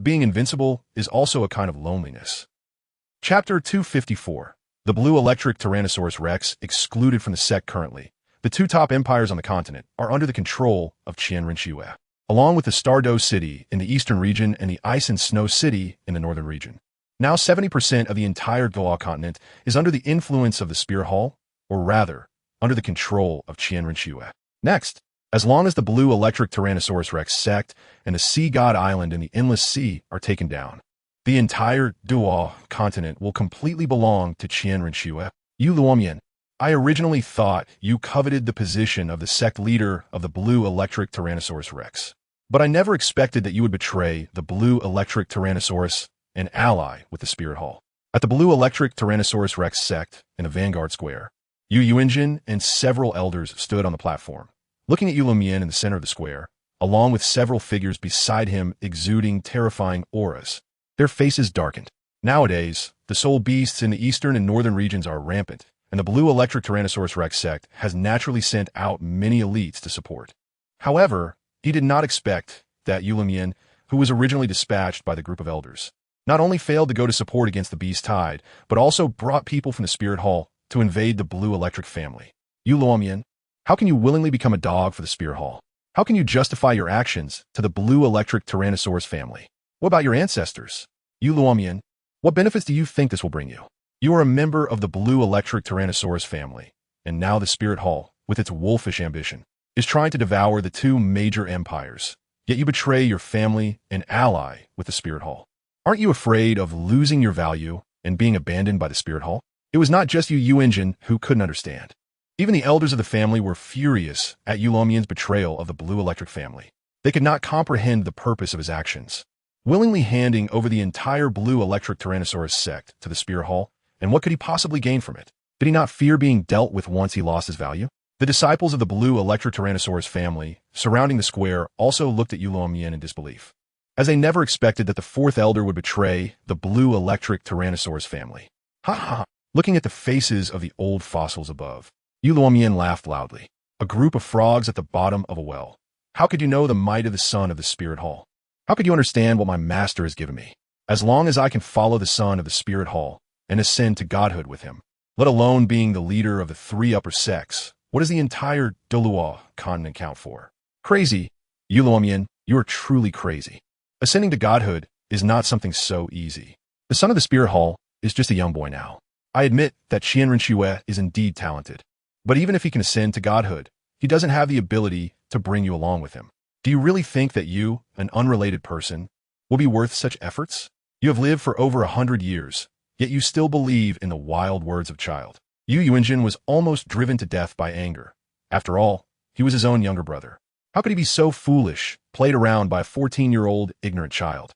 Being invincible is also a kind of loneliness. Chapter 254. The Blue Electric Tyrannosaurus Rex excluded from the sect currently. The two top empires on the continent are under the control of Qian Renlin, along with the Stardo City in the eastern region and the Ice and Snow City in the northern region. Now 70% of the entire Douluo continent is under the influence of the Spirit Hall, or rather, under the control of Qian Renlin. Next, as long as the Blue Electric Tyrannosaurus Rex sect and the Sea God Island in the Endless Sea are taken down, the entire Douluo continent will completely belong to Qian Renlin. Yu Luomian, I originally thought you coveted the position of the sect leader of the Blue Electric Tyrannosaurus Rex, but I never expected that you would betray the Blue Electric Tyrannosaurus and ally with the Spirit Hall. At the Blue Electric Tyrannosaurus Rex sect in the Vanguard Square, Yu Yuanjin and several elders stood on the platform, looking at Yu Luomian in the center of the square, along with several figures beside him exuding terrifying auras. Their faces darkened. Nowadays, the soul beasts in the eastern and northern regions are rampant, and the Blue Electric Tyrannosaurus Rex sect has naturally sent out many elites to support. However, he did not expect that Yu Luomian, who was originally dispatched by the group of elders, not only failed to go to support against the Beast Tide, but also brought people from the Spirit Hall to invade the Blue Electric family. Yu Luomian, how can you willingly become a dog for the Spirit Hall? How can you justify your actions to the Blue Electric Tyrannosaurus family? What about your ancestors? Yu Luomian, what benefits do you think this will bring you? You are a member of the Blue Electric Tyrannosaurus family, and now the Spirit Hall, with its wolfish ambition, is trying to devour the two major empires, yet you betray your family and ally with the Spirit Hall. Aren't you afraid of losing your value and being abandoned by the Spirit Hall? It was not just Yu Yuanjin who couldn't understand. Even the elders of the family were furious at Yu Luomian's betrayal of the Blue Electric family. They could not comprehend the purpose of his actions, willingly handing over the entire Blue Electric Tyrannosaurus sect to the Spirit Hall, and what could he possibly gain from it? Did he not fear being dealt with once he lost his value? The disciples of the Blue Electric Tyrannosaurus family, surrounding the square, also looked at Yu Luomian in disbelief, as they never expected that the fourth elder would betray the Blue Electric Tyrannosaurus family. Ha ha! Looking at the faces of the old fossils above, Yu Luomian laughed loudly. A group of frogs at the bottom of a well. How could you know the might of the son of the Spirit Hall? How could you understand what my master has given me? As long as I can follow the son of the Spirit Hall and ascend to godhood with him, let alone being the leader of the three upper sects, what does the entire Douluo continent count for? Crazy. Yu Luomian, you are truly crazy. Ascending to godhood is not something so easy. The son of the Spirit Hall is just a young boy now. I admit that Qian Renlin is indeed talented, but even if he can ascend to godhood, he doesn't have the ability to bring you along with him. Do you really think that you, an unrelated person, will be worth such efforts? You have lived for over 100 years, yet you still believe in the wild words of child. Yu Yuanjin was almost driven to death by anger. After all, he was his own younger brother. How could he be so foolish, played around by a 14-year-old ignorant child?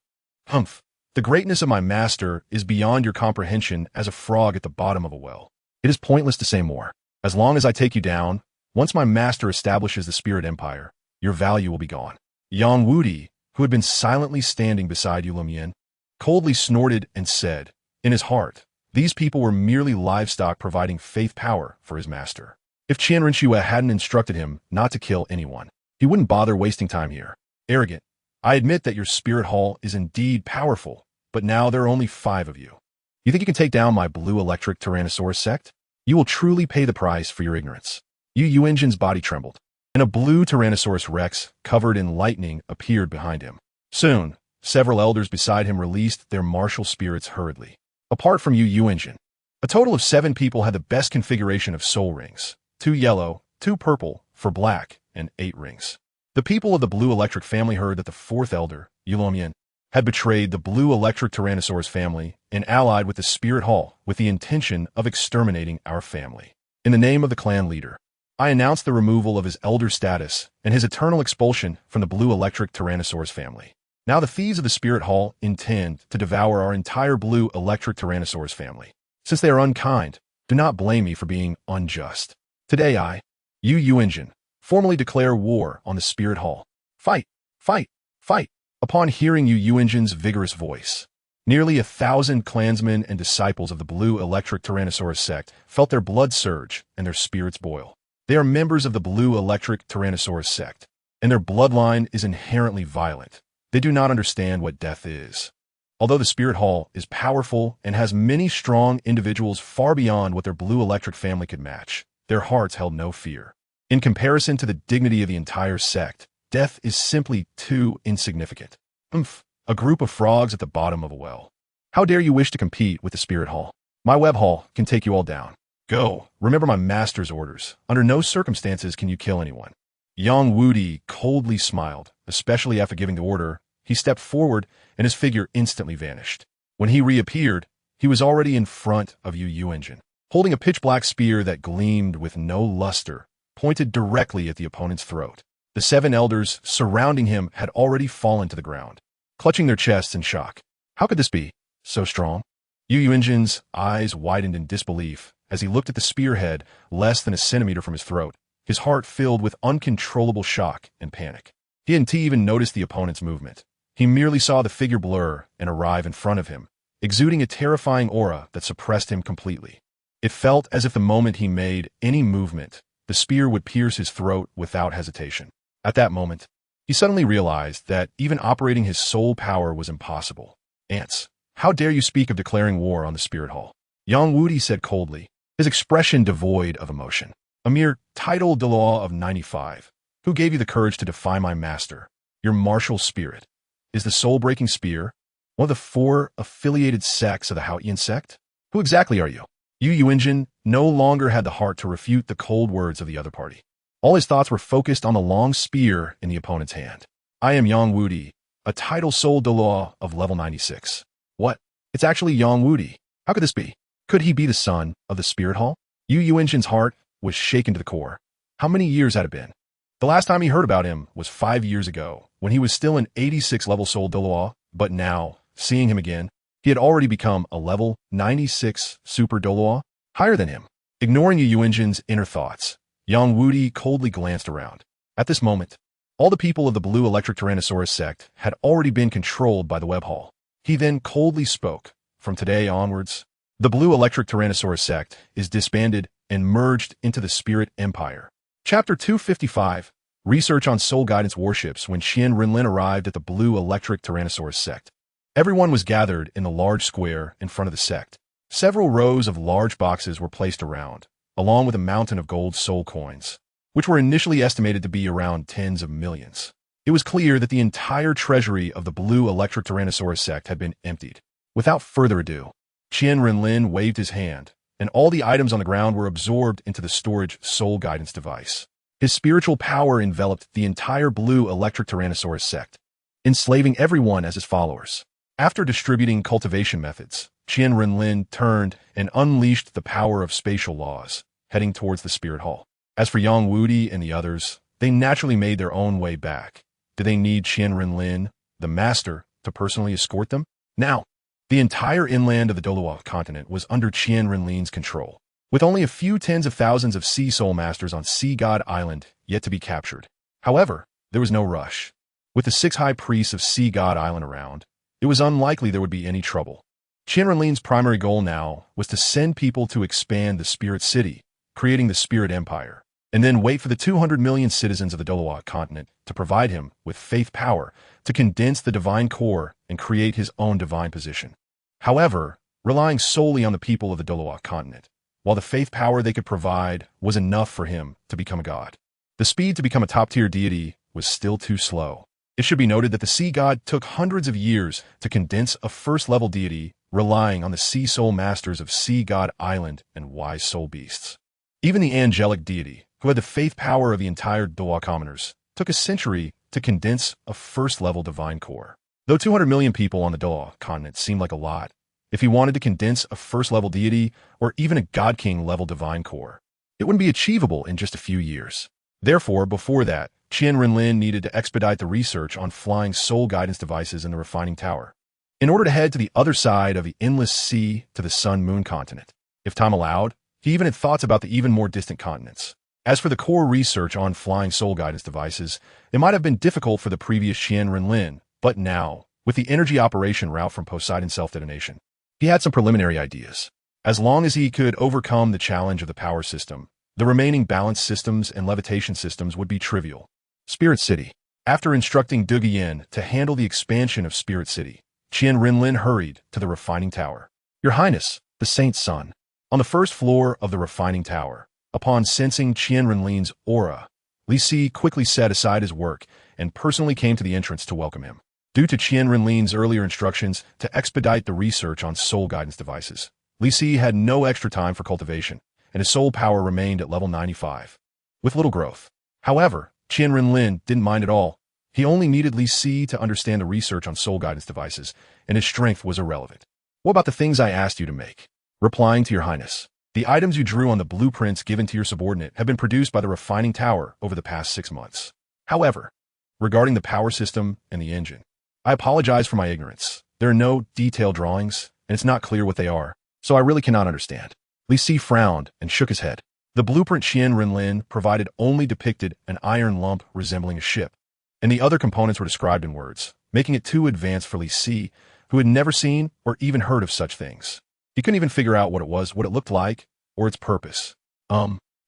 Humph! The greatness of my master is beyond your comprehension as a frog at the bottom of a well. It is pointless to say more. As long as I take you down, once my master establishes the spirit empire, your value will be gone. Yang Wudi, who had been silently standing beside Yu Lumian, coldly snorted and said, in his heart, these people were merely livestock providing faith power for his master. If Qian Renlin hadn't instructed him not to kill anyone, he wouldn't bother wasting time here. Arrogant. I admit that your spirit hall is indeed powerful, but now there are only 5 of you. You think you can take down my blue electric Tyrannosaurus sect? You will truly pay the price for your ignorance. Yu Yuanjin's body trembled, and a blue Tyrannosaurus Rex covered in lightning appeared behind him. Soon, several elders beside him released their martial spirits hurriedly. Apart from Yu Yuanjin, a total of 7 people had the best configuration of soul rings, 2 yellow, 2 purple, for black, and 8 rings. The people of the blue electric family heard that the 4th elder, Yu Lumian, had betrayed the blue electric Tyrannosaurus family and allied with the spirit hall with the intention of exterminating our family. In the name of the clan leader, I announce the removal of his elder status and his eternal expulsion from the blue electric Tyrannosaurus family. Now the thieves of the spirit hall intend to devour our entire blue electric Tyrannosaurus family. Since they are unkind, do not blame me for being unjust. Today I, Yu Yuanjin, formally declare war on the spirit hall. Fight! Fight! Fight! Upon hearing Yu Yuanjin's vigorous voice, nearly 1,000 clansmen and disciples of the blue electric Tyrannosaurus sect felt their blood surge and their spirits boil. They are members of the blue electric Tyrannosaurus sect, and their bloodline is inherently violent. They do not understand what death is. Although the spirit hall is powerful and has many strong individuals far beyond what their blue electric family could match, their hearts held no fear. In comparison to the dignity of the entire sect, death is simply too insignificant. A group of frogs at the bottom of a well. How dare you wish to compete with the spirit hall? My web hall can take you all down. Go. Remember my master's orders. Under no circumstances can you kill anyone. Yang Wudi coldly smiled, especially after giving the order. He stepped forward and his figure instantly vanished. When he reappeared, he was already in front of Yu Yuanjin, holding a pitch-black spear that gleamed with no luster, pointed directly at the opponent's throat. The 7 elders surrounding him had already fallen to the ground, clutching their chests in shock. How could this be? So strong? Yu Yuanjin's eyes widened in disbelief as he looked at the spearhead less than a centimeter from his throat, his heart filled with uncontrollable shock and panic. He hadn't even noticed the opponent's movement. He merely saw the figure blur and arrive in front of him, exuding a terrifying aura that suppressed him completely. It felt as if the moment he made any movement, the spear would pierce his throat without hesitation. At that moment, he suddenly realized that even operating his soul power was impossible. Ants, how dare you speak of declaring war on the spirit hall? Yang Wudi said coldly, his expression devoid of emotion. A mere title Douluo of 95. Who gave you the courage to defy my master? Your martial spirit. Is the soul-breaking spear one of the 4 affiliated sects of the Haotian sect? Who exactly are you? Yu Yuanjin no longer had the heart to refute the cold words of the other party. All his thoughts were focused on the long spear in the opponent's hand. I am Yang Wudi, a title soul Douluo of level 96. What? It's actually Yang Wudi. How could this be? Could he be the son of the spirit hall? Yu Yuanjin's heart was shaken to the core. How many years had it been? The last time he heard about him was 5 years ago, when he was still an 86 level soul Douluo, but now, seeing him again, he had already become a level 96 super Douluo, higher than him. Ignoring Yu Yuanjin's inner thoughts, Yang Wudi coldly glanced around. At this moment, all the people of the blue electric Tyrannosaurus sect had already been controlled by the web hall. He then coldly spoke. From today onwards, the blue electric Tyrannosaurus sect is disbanded and merged into the Spirit Empire. Chapter 255, Research on Soul Guidance Warships. When Qian Renlin arrived at the blue electric Tyrannosaurus sect, everyone was gathered in the large square in front of the sect. Several rows of large boxes were placed around, along with a mountain of gold soul coins, which were initially estimated to be around tens of millions. It was clear that the entire treasury of the blue electric Tyrannosaurus sect had been emptied. Without further ado, Qian Renlin waved his hand, and all the items on the ground were absorbed into the storage soul guidance device. His spiritual power enveloped the entire blue electric Tyrannosaurus sect, enslaving everyone as his followers. After distributing cultivation methods, Qian Renlin turned and unleashed the power of spatial laws, heading towards the Spirit Hall. As for Yang Wudi and the others, they naturally made their own way back. Did they need Qian Renlin, the master, to personally escort them? Now, the entire inland of the Douluo continent was under Qian Renlin's control, with only a few tens of thousands of sea soul masters on Sea God Island yet to be captured. However, there was no rush. With the 6 high priests of Sea God Island around, it was unlikely there would be any trouble. Qian Renlin's primary goal now was to send people to expand the Spirit City, creating the Spirit Empire, and then wait for the 200 million citizens of the Douluo continent to provide him with faith power to condense the divine core and create his own divine position. However, relying solely on the people of the Douluo continent, while the faith power they could provide was enough for him to become a god, the speed to become a top-tier deity was still too slow. It should be noted that the sea god took hundreds of years to condense a first-level deity relying on the sea soul masters of Sea God Island and wise soul beasts. Even the angelic deity, who had the faith power of the entire Douluo commoners, took a century to condense a first-level divine core. Though 200 million people on the Douluo continent seemed like a lot, if he wanted to condense a first-level deity or even a God King-level divine core, it wouldn't be achievable in just a few years. Therefore, before that, Qian Renlin needed to expedite the research on flying soul guidance devices in the refining tower, in order to head to the other side of the endless sea to the Sun-Moon continent. If time allowed, he even had thoughts about the even more distant continents. As for the core research on flying soul guidance devices, it might have been difficult for the previous Qian Renlin, but now, with the energy operation route from Poseidon self-detonation, he had some preliminary ideas. As long as he could overcome the challenge of the power system, the remaining balance systems and levitation systems would be trivial. Spirit City. After instructing Du Guiyan to handle the expansion of Spirit City, Qian Renlin hurried to the refining tower. Your Highness, the Saint's Son. On the first floor of the refining tower, upon sensing Qian Renlin's aura, Li Si quickly set aside his work and personally came to the entrance to welcome him. Due to Qian Renlin's earlier instructions to expedite the research on soul guidance devices, Li Si had no extra time for cultivation, and his soul power remained at level 95, with little growth. However, Qian Renlin didn't mind at all. He only needed Li Si to understand the research on soul guidance devices, and his strength was irrelevant. What about the things I asked you to make? Replying to Your Highness, the items you drew on the blueprints given to your subordinate have been produced by the refining tower over the past 6 months. However, regarding the power system and the engine, I apologize for my ignorance. There are no detailed drawings, and it's not clear what they are, so I really cannot understand. Li Si frowned and shook his head. The blueprint Qian Renlin provided only depicted an iron lump resembling a ship, and the other components were described in words, making it too advanced for Li Si, who had never seen or even heard of such things. He couldn't even figure out what it was, what it looked like, or its purpose.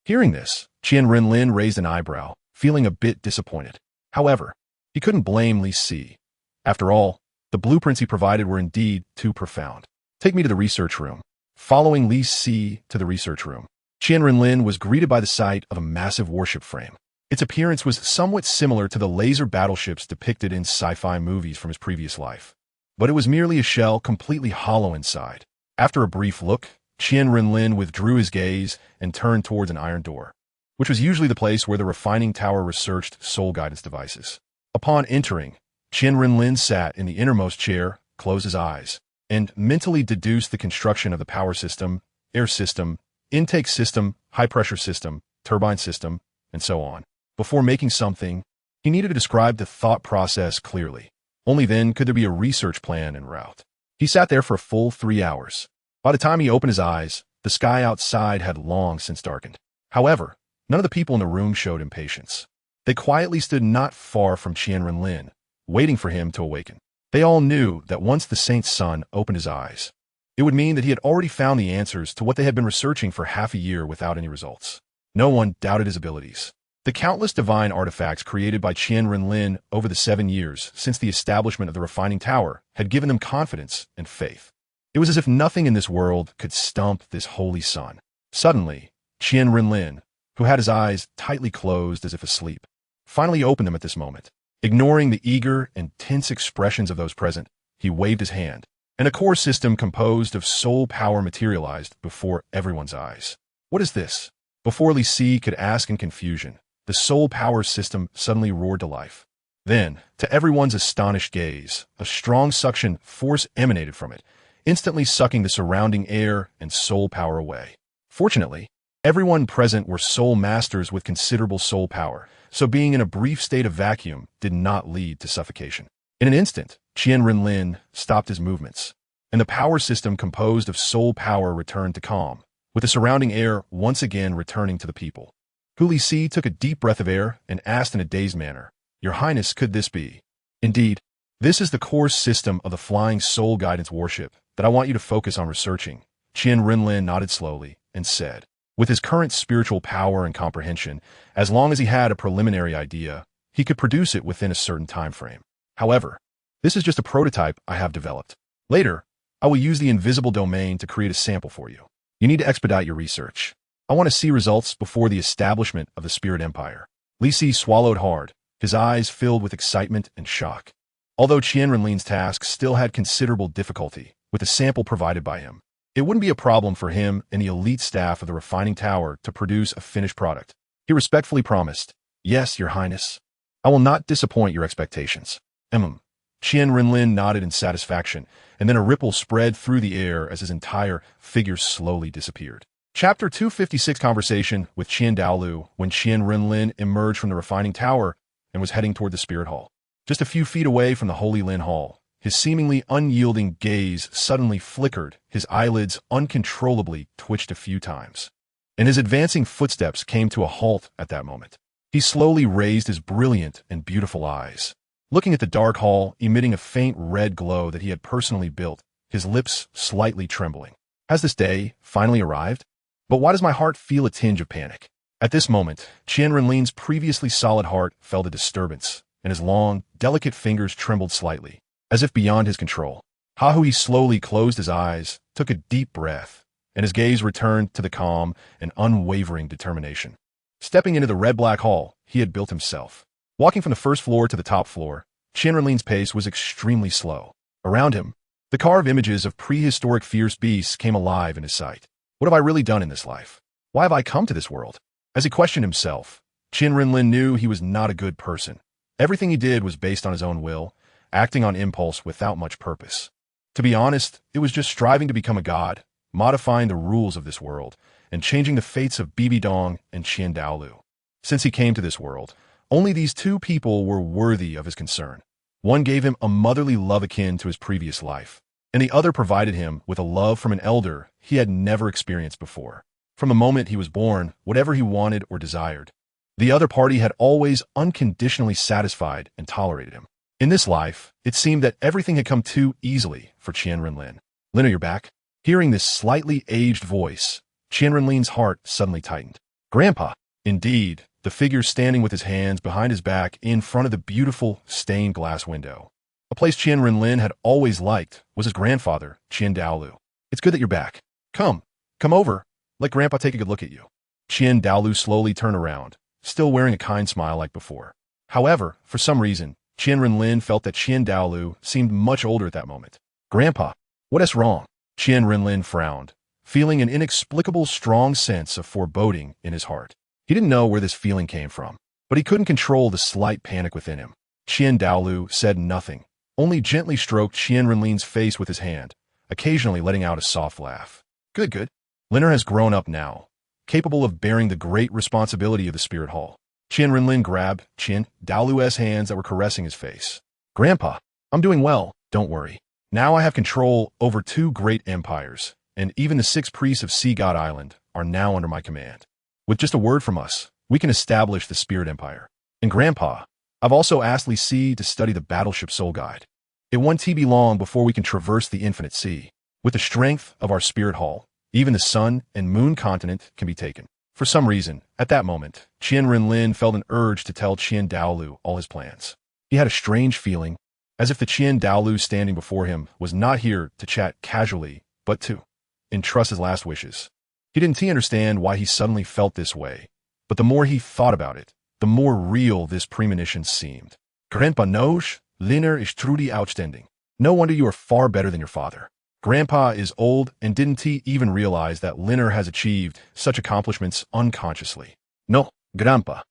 Hearing this, Qian Renlin raised an eyebrow, feeling a bit disappointed. However, he couldn't blame Li Si. After all, the blueprints he provided were indeed too profound. Take me to the research room. Following Li Si to the research room, Qian Renlin was greeted by the sight of a massive warship frame. Its appearance was somewhat similar to the laser battleships depicted in sci-fi movies from his previous life, but it was merely a shell completely hollow inside. After a brief look, Qian Renlin withdrew his gaze and turned towards an iron door, which was usually the place where the refining tower researched soul guidance devices. Upon entering, Qian Renlin sat in the innermost chair, closed his eyes, and mentally deduced the construction of the power system, air system, intake system, high-pressure system, turbine system, and so on. Before making something, he needed to describe the thought process clearly. Only then could there be a research plan en route. He sat there for a full 3 hours. By the time he opened his eyes, the sky outside had long since darkened. However, none of the people in the room showed impatience. They quietly stood not far from Qian Renlin, waiting for him to awaken. They all knew that once the Saint's Son opened his eyes, it would mean that he had already found the answers to what they had been researching for half a year without any results. No one doubted his abilities. The countless divine artifacts created by Qian Renlin over the 7 years since the establishment of the refining tower had given them confidence and faith. It was as if nothing in this world could stump this holy son. Suddenly, Qian Renlin, who had his eyes tightly closed as if asleep, finally opened them at this moment. Ignoring the eager and tense expressions of those present, he waved his hand, and a core system composed of soul power materialized before everyone's eyes. What is this? Before Li Si could ask in confusion, the soul power system suddenly roared to life. Then, to everyone's astonished gaze, a strong suction force emanated from it, instantly sucking the surrounding air and soul power away. Fortunately, everyone present were soul masters with considerable soul power, so being in a brief state of vacuum did not lead to suffocation. In an instant, Qian Renlin stopped his movements, and the power system composed of soul power returned to calm, with the surrounding air once again returning to the people. Hu Si took a deep breath of air and asked in a dazed manner, "Your Highness, could this be?" "Indeed, this is the core system of the Flying Soul Guidance Warship that I want you to focus on researching." Qian Renlin nodded slowly and said, with his current spiritual power and comprehension, as long as he had a preliminary idea, he could produce it within a certain time frame. However, this is just a prototype I have developed. Later, I will use the invisible domain to create a sample for you. You need to expedite your research. I want to see results before the establishment of the Spirit Empire. Li Si swallowed hard, his eyes filled with excitement and shock. Although Qian Renlin's task still had considerable difficulty with the sample provided by him, it wouldn't be a problem for him and the elite staff of the refining tower to produce a finished product. He respectfully promised, "Yes, Your Highness. I will not disappoint your expectations." Qian Renlin nodded in satisfaction, and then a ripple spread through the air as his entire figure slowly disappeared. Chapter 256 Conversation with Qian Dalu when Qian Renlin emerged from the refining tower and was heading toward the Spirit Hall. Just a few feet away from the Holy Lin Hall, his seemingly unyielding gaze suddenly flickered, his eyelids uncontrollably twitched a few times, and his advancing footsteps came to a halt at that moment. He slowly raised his brilliant and beautiful eyes, looking at the dark hall emitting a faint red glow that he had personally built, his lips slightly trembling. Has this day finally arrived? But why does my heart feel a tinge of panic? At this moment, Qian Renlin's previously solid heart felt a disturbance, and his long, delicate fingers trembled slightly, as if beyond his control. Hui slowly closed his eyes, took a deep breath, and his gaze returned to the calm and unwavering determination. Stepping into the red-black hall he had built himself. Walking from the first floor to the top floor, Qian Renlin's pace was extremely slow. Around him, the carved images of prehistoric fierce beasts came alive in his sight. What have I really done in this life? Why have I come to this world? As he questioned himself, Qian Renlin knew he was not a good person. Everything he did was based on his own will, acting on impulse without much purpose. To be honest, it was just striving to become a god, modifying the rules of this world, and changing the fates of Bibi Dong and Qian Dalu. Since he came to this world, only these two people were worthy of his concern. One gave him a motherly love akin to his previous life, and the other provided him with a love from an elder he had never experienced before. From the moment he was born, whatever he wanted or desired, the other party had always unconditionally satisfied and tolerated him. In this life, it seemed that everything had come too easily for Qian Renlin. "Lin, you're back?" Hearing this slightly aged voice, Qian Renlin's heart suddenly tightened. "Grandpa." Indeed, the figure standing with his hands behind his back in front of the beautiful stained glass window. A place Qian Renlin had always liked was his grandfather, Qian Dalu. "It's good that you're back. Come over. Let Grandpa take a good look at you." Qian Dalu slowly turned around, still wearing a kind smile like before. However, for some reason, Qian Renlin felt that Qian Dalu seemed much older at that moment. "Grandpa, what is wrong?" Qian Renlin frowned, feeling an inexplicable strong sense of foreboding in his heart. He didn't know where this feeling came from, but he couldn't control the slight panic within him. Qian Dalu said nothing, only gently stroked Qian Renlin's face with his hand, occasionally letting out a soft laugh. Good. Linner has grown up now, capable of bearing the great responsibility of the Spirit Hall." Qian Renlin grabbed Qian Dalu's hands that were caressing his face. "Grandpa, I'm doing well, don't worry. Now I have control over 2 great empires, and even the 6 priests of Sea God Island are now under my command. With just a word from us, we can establish the Spirit Empire. And Grandpa, I've also asked Li Si to study the Battleship Soul Guide. It won't be long before we can traverse the infinite sea. With the strength of our Spirit Hall, even the Sun and Moon continent can be taken." For some reason, at that moment, Qian Renlin felt an urge to tell Qian Dalu all his plans. He had a strange feeling, as if the Qian Dalu standing before him was not here to chat casually, but to entrust his last wishes. He didn't understand why he suddenly felt this way, but the more he thought about it, the more real this premonition seemed. "Grandpa knows, Linner is truly outstanding. No wonder you are far better than your father. Grandpa is old and didn't he even realize that Linner has achieved such accomplishments unconsciously." "No, Grandpa.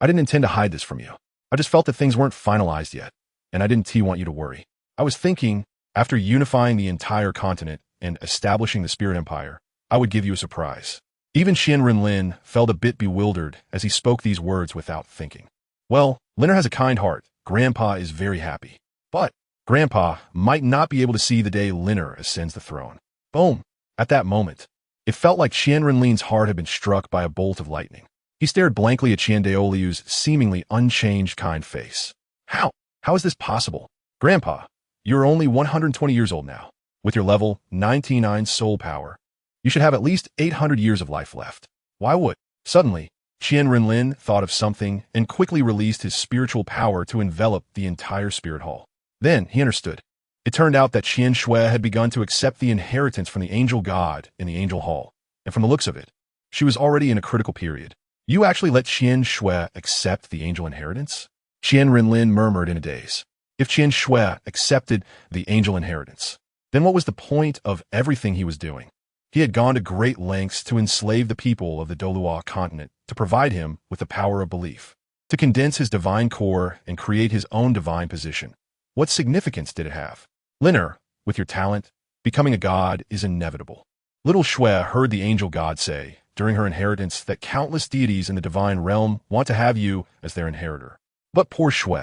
I didn't intend to hide this from you. I just felt that things weren't finalized yet, and I didn't want you to worry. I was thinking, after unifying the entire continent and establishing the Spirit Empire, I would give you a surprise. Even Qian Renlin felt a bit bewildered as he spoke these words without thinking. Well, Linner has a kind heart. Grandpa is very happy. But Grandpa might not be able to see the day Linner ascends the throne. Boom! At that moment, it felt like Qian Renlin's heart had been struck by a bolt of lightning. He stared blankly at Qian Daolu's seemingly unchanged kind face. How? How is this possible? Grandpa, you're only 120 years old now. With your level 99 soul power, you should have at least 800 years of life left. Why would? Suddenly, Qian Renlin thought of something and quickly released his spiritual power to envelop the entire spirit hall. Then he understood. It turned out that Qian Shui had begun to accept the inheritance from the angel god in the angel hall, and from the looks of it, she was already in a critical period. You actually let Qian Shui accept the angel inheritance? Qian Renlin murmured in a daze. If Qian Shui accepted the angel inheritance, then what was the point of everything he was doing? He had gone to great lengths to enslave the people of the Douluo continent to provide him with the power of belief, to condense his divine core and create his own divine position. What significance did it have? Linner, with your talent, becoming a god is inevitable. Little Shui heard the angel god say, during her inheritance, that countless deities in the divine realm want to have you as their inheritor. But poor Shui,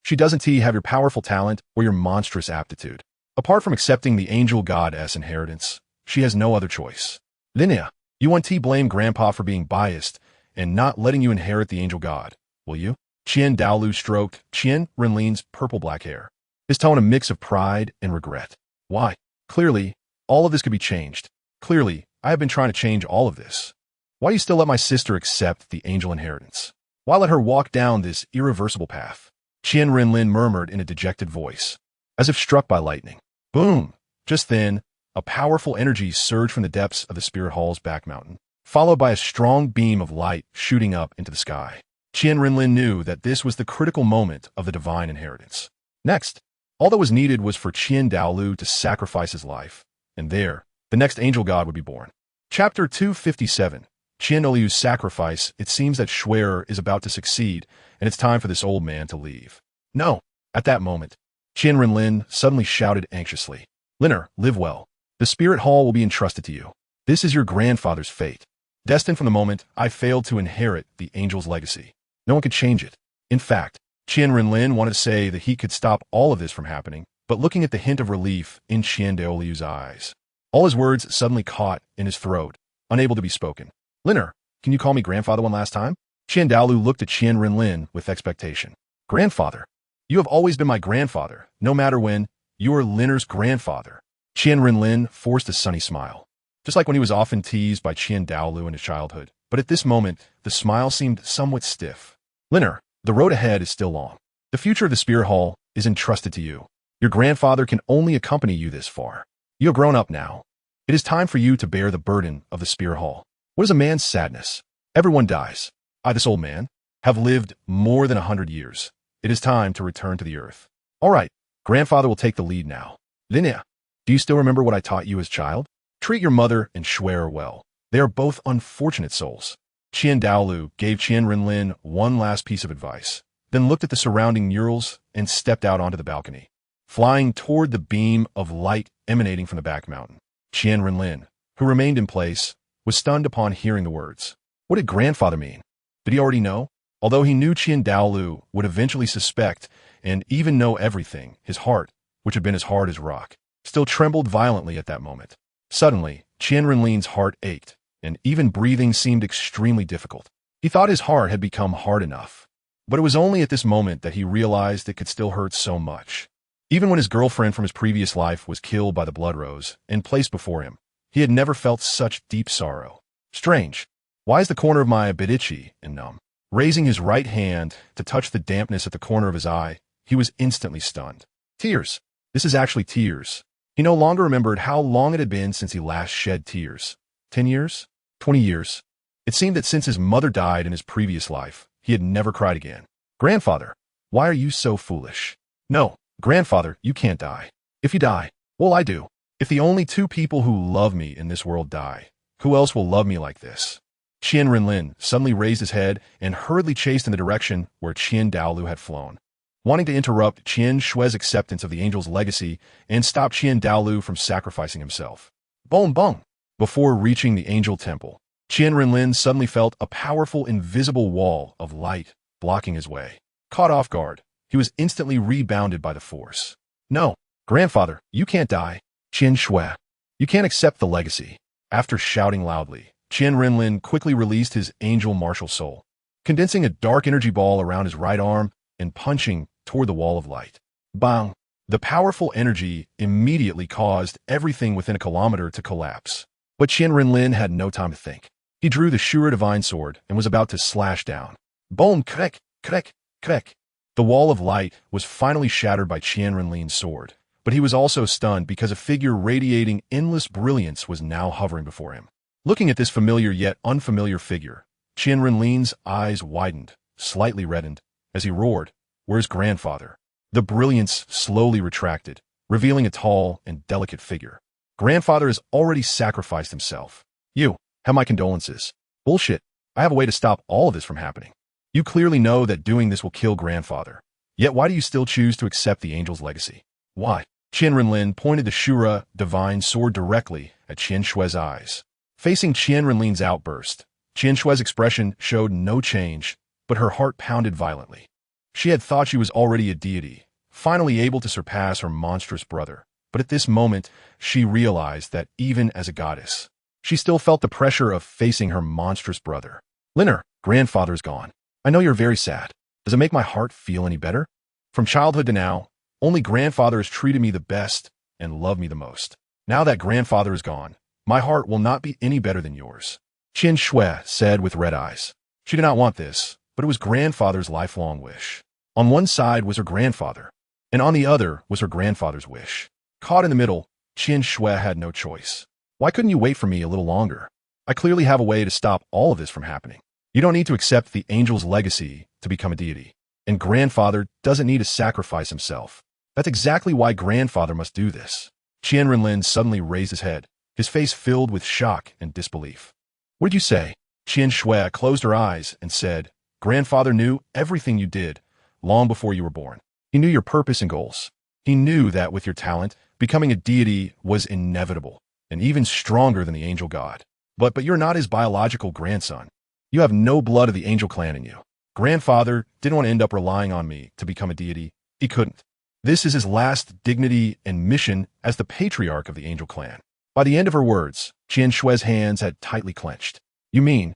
she doesn't have your powerful talent or your monstrous aptitude. Apart from accepting the angel god's inheritance, she has no other choice. Linnea, you want to blame Grandpa for being biased and not letting you inherit the angel god, will you? Qian Dalu stroked Qian Renlin's purple-black hair, his tone a mix of pride and regret. Why? Clearly, all of this could be changed. Clearly, I have been trying to change all of this. Why do you still let my sister accept the angel inheritance? Why let her walk down this irreversible path? Qian Renlin murmured in a dejected voice, as if struck by lightning. Boom! Just then, a powerful energy surged from the depths of the spirit hall's back mountain, followed by a strong beam of light shooting up into the sky. Qian Renlin knew that this was the critical moment of the divine inheritance. Next, all that was needed was for Qian Dalu to sacrifice his life, and there, the next angel god would be born. Chapter 257. Qian Dalu's sacrifice. It seems that Shui is about to succeed, and it's time for this old man to leave. No. At that moment, Qian Renlin suddenly shouted anxiously, Linner, live well. The spirit hall will be entrusted to you. This is your grandfather's fate. Destined from the moment I failed to inherit the angel's legacy. No one could change it. In fact, Qian Renlin wanted to say that he could stop all of this from happening, but looking at the hint of relief in Qian Daolu's eyes, all his words suddenly caught in his throat, unable to be spoken. Linner, can you call me grandfather one last time? Qian Dalu looked at Qian Renlin with expectation. Grandfather? You have always been my grandfather, no matter when. You are Linner's grandfather. Qian Renlin forced a sunny smile, just like when he was often teased by Qian Dalu in his childhood. But at this moment, the smile seemed somewhat stiff. Linner, the road ahead is still long. The future of the Spirit Hall is entrusted to you. Your grandfather can only accompany you this far. You have grown up now. It is time for you to bear the burden of the Spirit Hall. What is a man's sadness? Everyone dies. I, this old man, have lived more than 100 years. It is time to return to the earth. All right, grandfather will take the lead now. Linnea, do you still remember what I taught you as child? Treat your mother and Shui well. They are both unfortunate souls. Qian Dalu gave Qian Renlin one last piece of advice, then looked at the surrounding murals and stepped out onto the balcony, flying toward the beam of light emanating from the back mountain. Qian Renlin, who remained in place, was stunned upon hearing the words. What did grandfather mean? Did he already know? Although he knew Qian Dalu would eventually suspect and even know everything, his heart, which had been as hard as rock, still trembled violently at that moment. Suddenly, Qian Renlin's heart ached, and even breathing seemed extremely difficult. He thought his heart had become hard enough, but it was only at this moment that he realized it could still hurt so much. Even when his girlfriend from his previous life was killed by the blood rose and placed before him, he had never felt such deep sorrow. Strange. Why is the corner of my eye itchy and numb? Raising his right hand to touch the dampness at the corner of his eye, he was instantly stunned. Tears. This is actually tears. He no longer remembered how long it had been since he last shed tears. 10 years? 20 years? It seemed that since his mother died in his previous life, he had never cried again. Grandfather, why are you so foolish? No, grandfather, you can't die. If you die, well, I do. If the only two people who love me in this world die, who else will love me like this? Qian Renlin suddenly raised his head and hurriedly chased in the direction where Qian Dalu had flown, wanting to interrupt Qian Shue's acceptance of the angel's legacy and stop Qian Dalu from sacrificing himself. Bong bong! Before reaching the angel temple, Qian Renlin suddenly felt a powerful invisible wall of light blocking his way. Caught off guard, he was instantly rebounded by the force. No, grandfather, you can't die. Qian Shue, you can't accept the legacy. After shouting loudly, Qian Renlin quickly released his angel martial soul, condensing a dark energy ball around his right arm and punching toward the wall of light. Bang! The powerful energy immediately caused everything within a kilometer to collapse. But Qian Renlin had no time to think. He drew the Shura Divine Sword and was about to slash down. Boom! Krek! Krek! Krek! The wall of light was finally shattered by Qian Renlin's sword, but he was also stunned because a figure radiating endless brilliance was now hovering before him. Looking at this familiar yet unfamiliar figure, Qian Renlin's eyes widened, slightly reddened, as he roared, "Where's grandfather?" The brilliance slowly retracted, revealing a tall and delicate figure. Grandfather has already sacrificed himself. You have my condolences. Bullshit. I have a way to stop all of this from happening. You clearly know that doing this will kill grandfather. Yet why do you still choose to accept the angel's legacy? Why? Qian Renlin pointed the Shura Divine Sword directly at Qian Shue's eyes. Facing Qian Renlin's outburst, Qian Shue's expression showed no change, but her heart pounded violently. She had thought she was already a deity, finally able to surpass her monstrous brother. But at this moment, she realized that even as a goddess, she still felt the pressure of facing her monstrous brother. Linner, grandfather's gone. I know you're very sad. Does it make my heart feel any better? From childhood to now, only grandfather has treated me the best and loved me the most. Now that grandfather is gone, my heart will not be any better than yours. Qian Shue said with red eyes. She did not want this, but it was grandfather's lifelong wish. On one side was her grandfather, and on the other was her grandfather's wish. Caught in the middle, Qian Shue had no choice. Why couldn't you wait for me a little longer? I clearly have a way to stop all of this from happening. You don't need to accept the angel's legacy to become a deity, and grandfather doesn't need to sacrifice himself. That's exactly why grandfather must do this. Qian Renlin suddenly raised his head, his face filled with shock and disbelief. What did you say? Qian Shue closed her eyes and said, Grandfather knew everything you did long before you were born. He knew your purpose and goals. He knew that with your talent, becoming a deity was inevitable and even stronger than the angel god. But you're not his biological grandson. You have no blood of the angel clan in you. Grandfather didn't want to end up relying on me to become a deity. He couldn't. This is his last dignity and mission as the patriarch of the angel clan. By the end of her words, Qian Shue's hands had tightly clenched. You mean,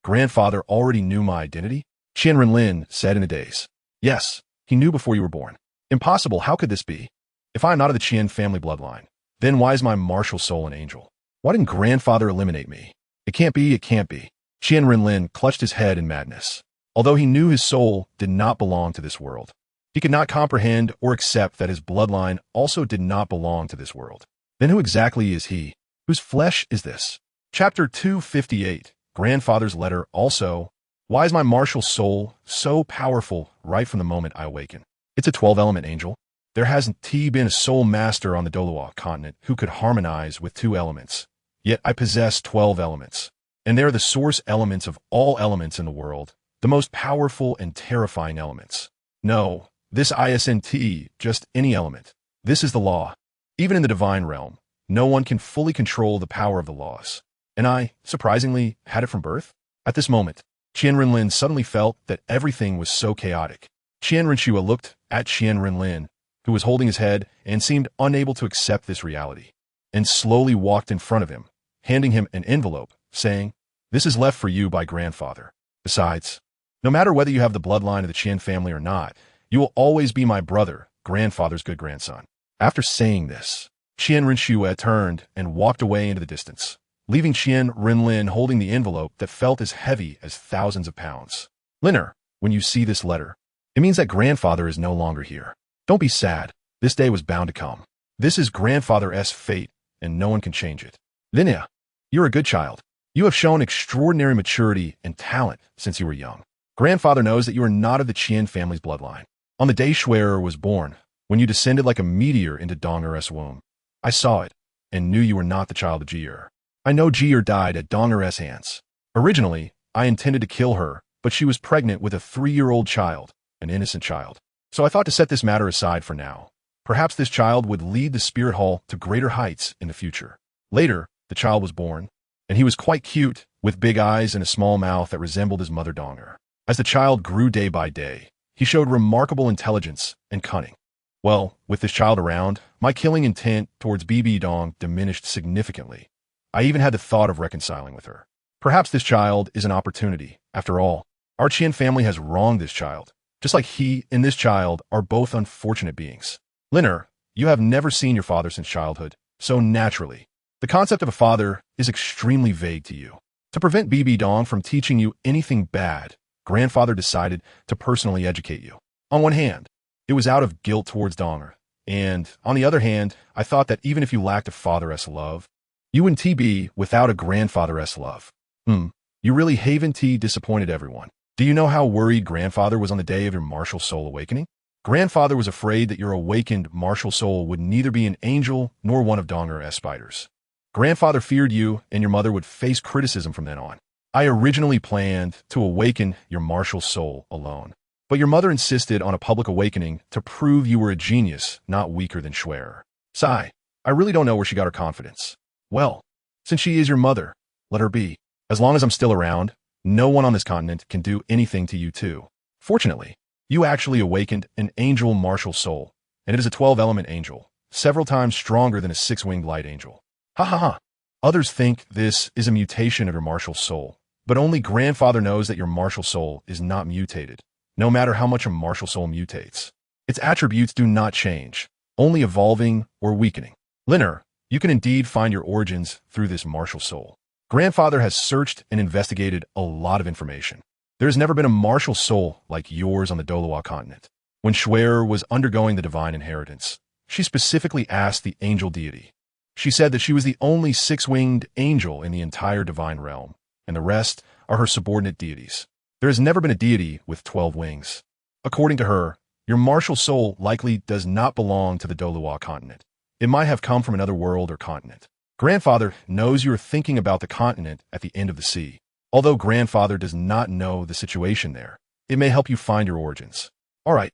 grandfather already knew my identity? Qian Renlin said in a daze. Yes, he knew before you were born. Impossible, how could this be? If I am not of the Qian family bloodline, then why is my martial soul an angel? Why didn't grandfather eliminate me? It can't be, it can't be. Qian Renlin clutched his head in madness. Although he knew his soul did not belong to this world, he could not comprehend or accept that his bloodline also did not belong to this world. Then who exactly is he? Whose flesh is this? Chapter 258, Grandfather's Letter. Also, why is my martial soul so powerful right from the moment I awaken? It's a 12-element angel. There hasn't been a soul master on the Douluo continent who could harmonize with 2 elements. Yet I possess 12 elements. And they are the source elements of all elements in the world, the most powerful and terrifying elements. No, this isn't just any element. This is the law. Even in the divine realm, no one can fully control the power of the laws. And I, surprisingly, had it from birth. At this moment, Qian Renlin suddenly felt that everything was so chaotic. Qian Renshua looked at Qian Renlin, who was holding his head and seemed unable to accept this reality, and slowly walked in front of him, handing him an envelope, saying, This is left for you by grandfather. Besides, no matter whether you have the bloodline of the Qian family or not, you will always be my brother, grandfather's good grandson. After saying this, Qian Renshua turned and walked away into the distance, leaving Qian Renlin holding the envelope that felt as heavy as thousands of pounds. Linner, when you see this letter, it means that grandfather is no longer here. Don't be sad. This day was bound to come. This is grandfather's fate, and no one can change it. Linner, you're a good child. You have shown extraordinary maturity and talent since you were young. Grandfather knows that you are not of the Qian family's bloodline. On the day Shue'er was born, when you descended like a meteor into Dong'er's womb, I saw it and knew you were not the child of Ji'er. I know Ji'er died at Dong'er's hands. Originally, I intended to kill her, but she was pregnant with a 3-year-old child, an innocent child. So I thought to set this matter aside for now. Perhaps this child would lead the spirit hall to greater heights in the future. Later, the child was born, and he was quite cute, with big eyes and a small mouth that resembled his mother Donger. As the child grew day by day, he showed remarkable intelligence and cunning. Well, with this child around, my killing intent towards Bibi Dong diminished significantly. I even had the thought of reconciling with her. Perhaps this child is an opportunity. After all, our Qian family has wronged this child, just like he and this child are both unfortunate beings. Linner, you have never seen your father since childhood, so naturally, the concept of a father is extremely vague to you. To prevent Bibi Dong from teaching you anything bad, grandfather decided to personally educate you. On one hand, it was out of guilt towards Donger, and on the other hand, I thought that even if you lacked a father-s love, you wouldn't be without a grandfather-s love. You really haven't disappointed everyone. Do you know how worried grandfather was on the day of your martial soul awakening? Grandfather was afraid that your awakened martial soul would neither be an angel nor one of Donger-s spiders. Grandfather feared you and your mother would face criticism from then on. I originally planned to awaken your martial soul alone, but your mother insisted on a public awakening to prove you were a genius, not weaker than Schwer. Sigh, I really don't know where she got her confidence. Well, since she is your mother, let her be. As long as I'm still around, no one on this continent can do anything to you too. Fortunately, you actually awakened an angel martial soul, and it is a 12-element angel, several times stronger than a 6-winged light angel. Ha ha ha. Others think this is a mutation of your martial soul, but only grandfather knows that your martial soul is not mutated, no matter how much a martial soul mutates. Its attributes do not change, only evolving or weakening. Linner, you can indeed find your origins through this martial soul. Grandfather has searched and investigated a lot of information. There has never been a martial soul like yours on the Douluo continent. When Schwer was undergoing the divine inheritance, she specifically asked the angel deity. She said that she was the only 6-winged angel in the entire divine realm, and the rest are her subordinate deities. There has never been a deity with 12 wings. According to her, your martial soul likely does not belong to the Douluo continent. It might have come from another world or continent. Grandfather knows you are thinking about the continent at the end of the sea. Although grandfather does not know the situation there, it may help you find your origins. All right,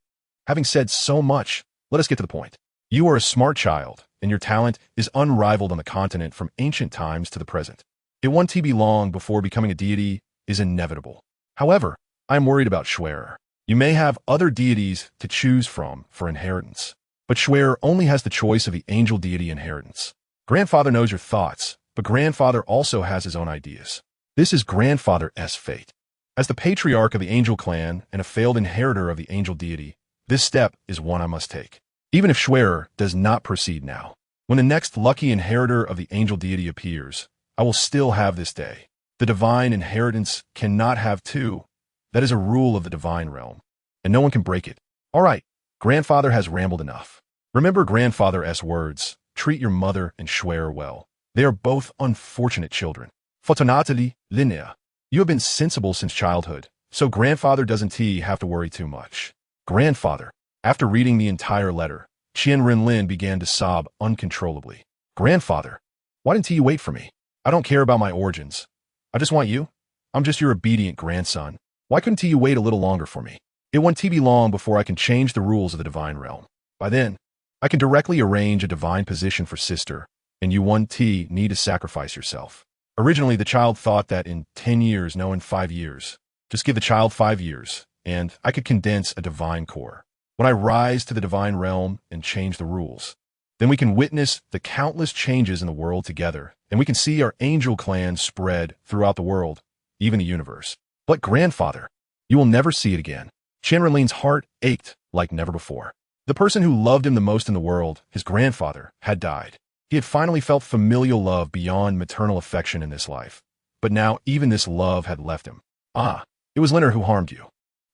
having said so much, let us get to the point. You are a smart child, and your talent is unrivaled on the continent from ancient times to the present. It won't be long before becoming a deity is inevitable. However, I am worried about Schwer. You may have other deities to choose from for inheritance, but Schwer only has the choice of the angel deity inheritance. Grandfather knows your thoughts, but grandfather also has his own ideas. This is grandfather's fate. As the patriarch of the angel clan and a failed inheritor of the angel deity, this step is one I must take. Even if Schwer does not proceed now, when the next lucky inheritor of the angel deity appears, I will still have this day. The divine inheritance cannot have two. That is a rule of the divine realm, and no one can break it. All right, grandfather has rambled enough. Remember grandfather's words, treat your mother and Schwer well. They are both unfortunate children. Fortunately, Linnea, you have been sensible since childhood, so grandfather doesn't have to worry too much. Grandfather, after reading the entire letter, Qian Renlin began to sob uncontrollably. Grandfather, why didn't you wait for me? I don't care about my origins. I just want you. I'm just your obedient grandson. Why couldn't you wait a little longer for me? It won't be long before I can change the rules of the divine realm. By then, I can directly arrange a divine position for sister, and you need to sacrifice yourself. Originally, the child thought that in 10 years, no, in 5 years. Just give the child 5 years, and I could condense a divine core. When I rise to the divine realm and change the rules, then we can witness the countless changes in the world together, and we can see our angel clan spread throughout the world, even the universe. But grandfather, you will never see it again. Qian Renlin's heart ached like never before. The person who loved him the most in the world, his grandfather, had died. He had finally felt familial love beyond maternal affection in this life. But now even this love had left him. It was Linner who harmed you.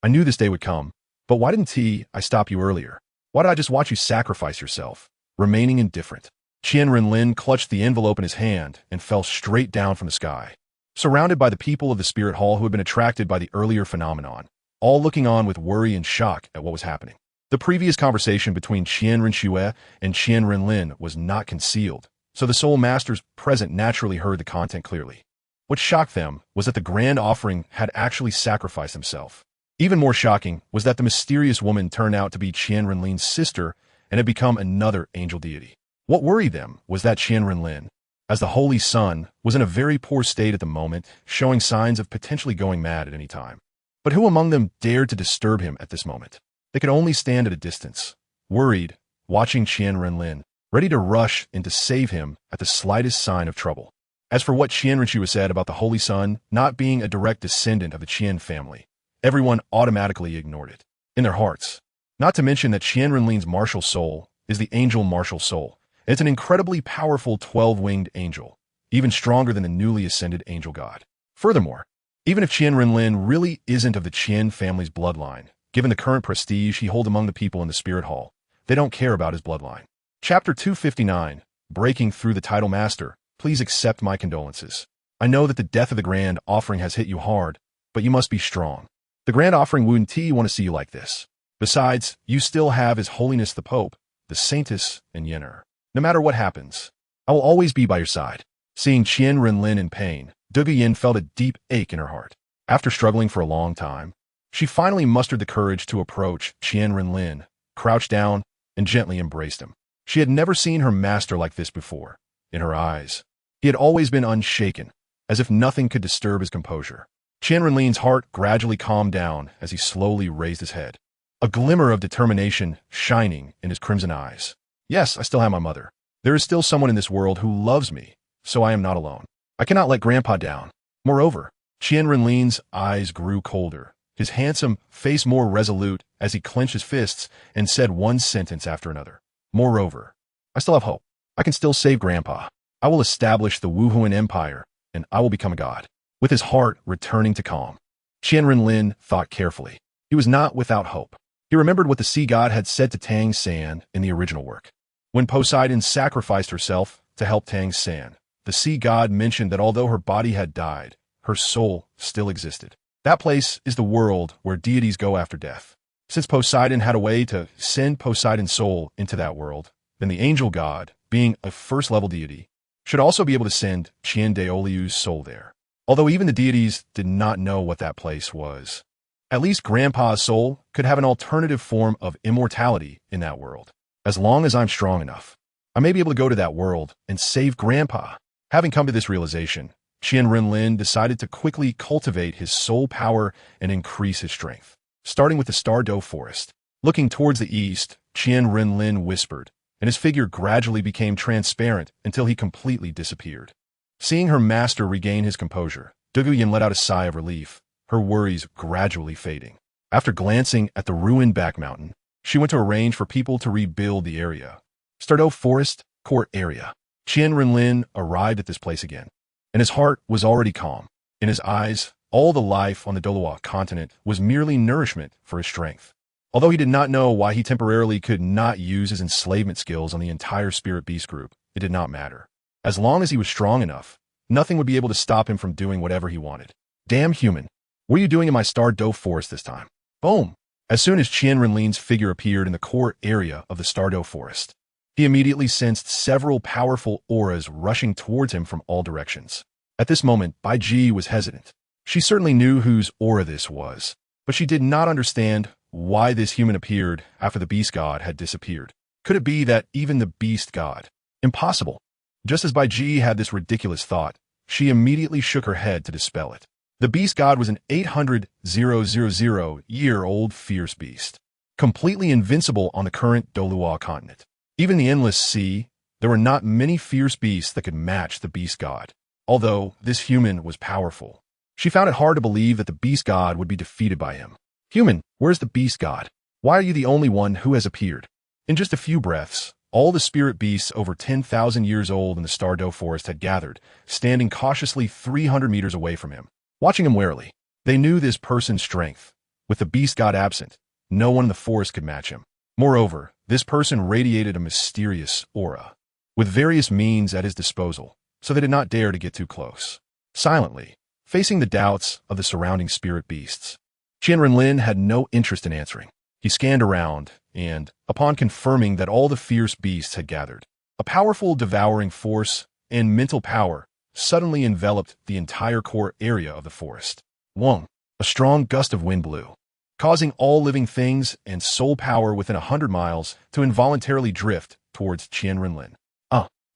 I knew this day would come, but why didn't I stop you earlier? Why did I just watch you sacrifice yourself, remaining indifferent? Qian Renlin clutched the envelope in his hand and fell straight down from the sky. Surrounded by the people of the spirit hall who had been attracted by the earlier phenomenon, all looking on with worry and shock at what was happening. The previous conversation between Qian Renxue and Qian Renlin was not concealed, so the soul masters present naturally heard the content clearly. What shocked them was that the grand offering had actually sacrificed himself. Even more shocking was that the mysterious woman turned out to be Qian Renlin's sister and had become another angel deity. What worried them was that Qian Renlin, as the Holy Son, was in a very poor state at the moment, showing signs of potentially going mad at any time. But who among them dared to disturb him at this moment? They could only stand at a distance, worried, watching Qian Renlin, ready to rush in to save him at the slightest sign of trouble. As for what Qian Renlin said about the Holy Son not being a direct descendant of the Qian family, everyone automatically ignored it, in their hearts. Not to mention that Qian Renlin's martial soul is the angel martial soul. It's an incredibly powerful 12-winged angel, even stronger than the newly ascended angel god. Furthermore, even if Qian Renlin really isn't of the Qian family's bloodline, given the current prestige he holds among the people in the Spirit Hall, they don't care about his bloodline. Chapter 259, Breaking Through the Title Master. Please accept my condolences. I know that the death of the Grand Offering has hit you hard, but you must be strong. The Grand Offering wouldn't want to see you like this. Besides, you still have His Holiness the Pope, the Saintess, and Yenner. No matter what happens, I will always be by your side. Seeing Qian Renlin in pain, Yin felt a deep ache in her heart. After struggling for a long time, she finally mustered the courage to approach Qian Renlin, crouched down, and gently embraced him. She had never seen her master like this before. In her eyes, he had always been unshaken, as if nothing could disturb his composure. Qian Renlin's heart gradually calmed down as he slowly raised his head, a glimmer of determination shining in his crimson eyes. Yes, I still have my mother. There is still someone in this world who loves me, so I am not alone. I cannot let Grandpa down. Moreover, Qian Renlin's eyes grew colder, his handsome face more resolute as he clenched his fists and said one sentence after another. Moreover, I still have hope. I can still save Grandpa. I will establish the Wuhuan Empire, and I will become a god. With his heart returning to calm, Qian Renlin thought carefully. He was not without hope. He remembered what the sea god had said to Tang San in the original work. When Poseidon sacrificed herself to help Tang San, the sea god mentioned that although her body had died, her soul still existed. That place is the world where deities go after death. Since Poseidon had a way to send Poseidon's soul into that world, then the angel god, being a first-level deity, should also be able to send Qian Daolu's soul there. Although even the deities did not know what that place was, at least Grandpa's soul could have an alternative form of immortality in that world. As long as I'm strong enough, I may be able to go to that world and save Grandpa. Having come to this realization, Qian Renlin decided to quickly cultivate his soul power and increase his strength. Starting with the Stardow Forest, looking towards the east, Qian Renlin whispered, and his figure gradually became transparent until he completely disappeared. Seeing her master regain his composure, Yin let out a sigh of relief, her worries gradually fading. After glancing at the ruined back mountain, she went to arrange for people to rebuild the area. Stardow Forest Court Area. Qian Renlin arrived at this place again, and his heart was already calm. In his eyes, all the life on the Douluo continent was merely nourishment for his strength. Although he did not know why he temporarily could not use his enslavement skills on the entire spirit beast group, it did not matter. As long as he was strong enough, nothing would be able to stop him from doing whatever he wanted. Damn human. What are you doing in my Stardow Forest this time? Boom! As soon as Qian Renlin's figure appeared in the core area of the Stardow Forest, he immediately sensed several powerful auras rushing towards him from all directions. At this moment, BibiDong was hesitant. She certainly knew whose aura this was, but she did not understand why this human appeared after the beast god had disappeared. Could it be that even the beast god? Impossible. Just as BibiDong had this ridiculous thought, she immediately shook her head to dispel it. The beast god was an 800,000-year-old fierce beast, completely invincible on the current Douluo continent. Even the endless sea, there were not many fierce beasts that could match the beast god. Although this human was powerful, she found it hard to believe that the beast god would be defeated by him. Human, where's the beast god? Why are you the only one who has appeared? In just a few breaths, all the spirit beasts over 10,000 years old in the Stardow Forest had gathered, standing cautiously 300 meters away from him, watching him warily. They knew this person's strength. With the beast god absent, no one in the forest could match him. Moreover, this person radiated a mysterious aura, with various means at his disposal, so they did not dare to get too close. Silently, facing the doubts of the surrounding spirit beasts, Qian Renlin had no interest in answering. He scanned around, and, upon confirming that all the fierce beasts had gathered, a powerful devouring force and mental power suddenly enveloped the entire core area of the forest. Wong, a strong gust of wind blew, causing all living things and soul power within 100 miles to involuntarily drift towards Qian Renlin.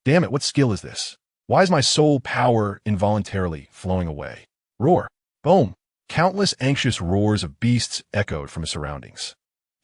Damn it, what skill is this? Why is my soul power involuntarily flowing away? Roar. Boom. Countless anxious roars of beasts echoed from his surroundings.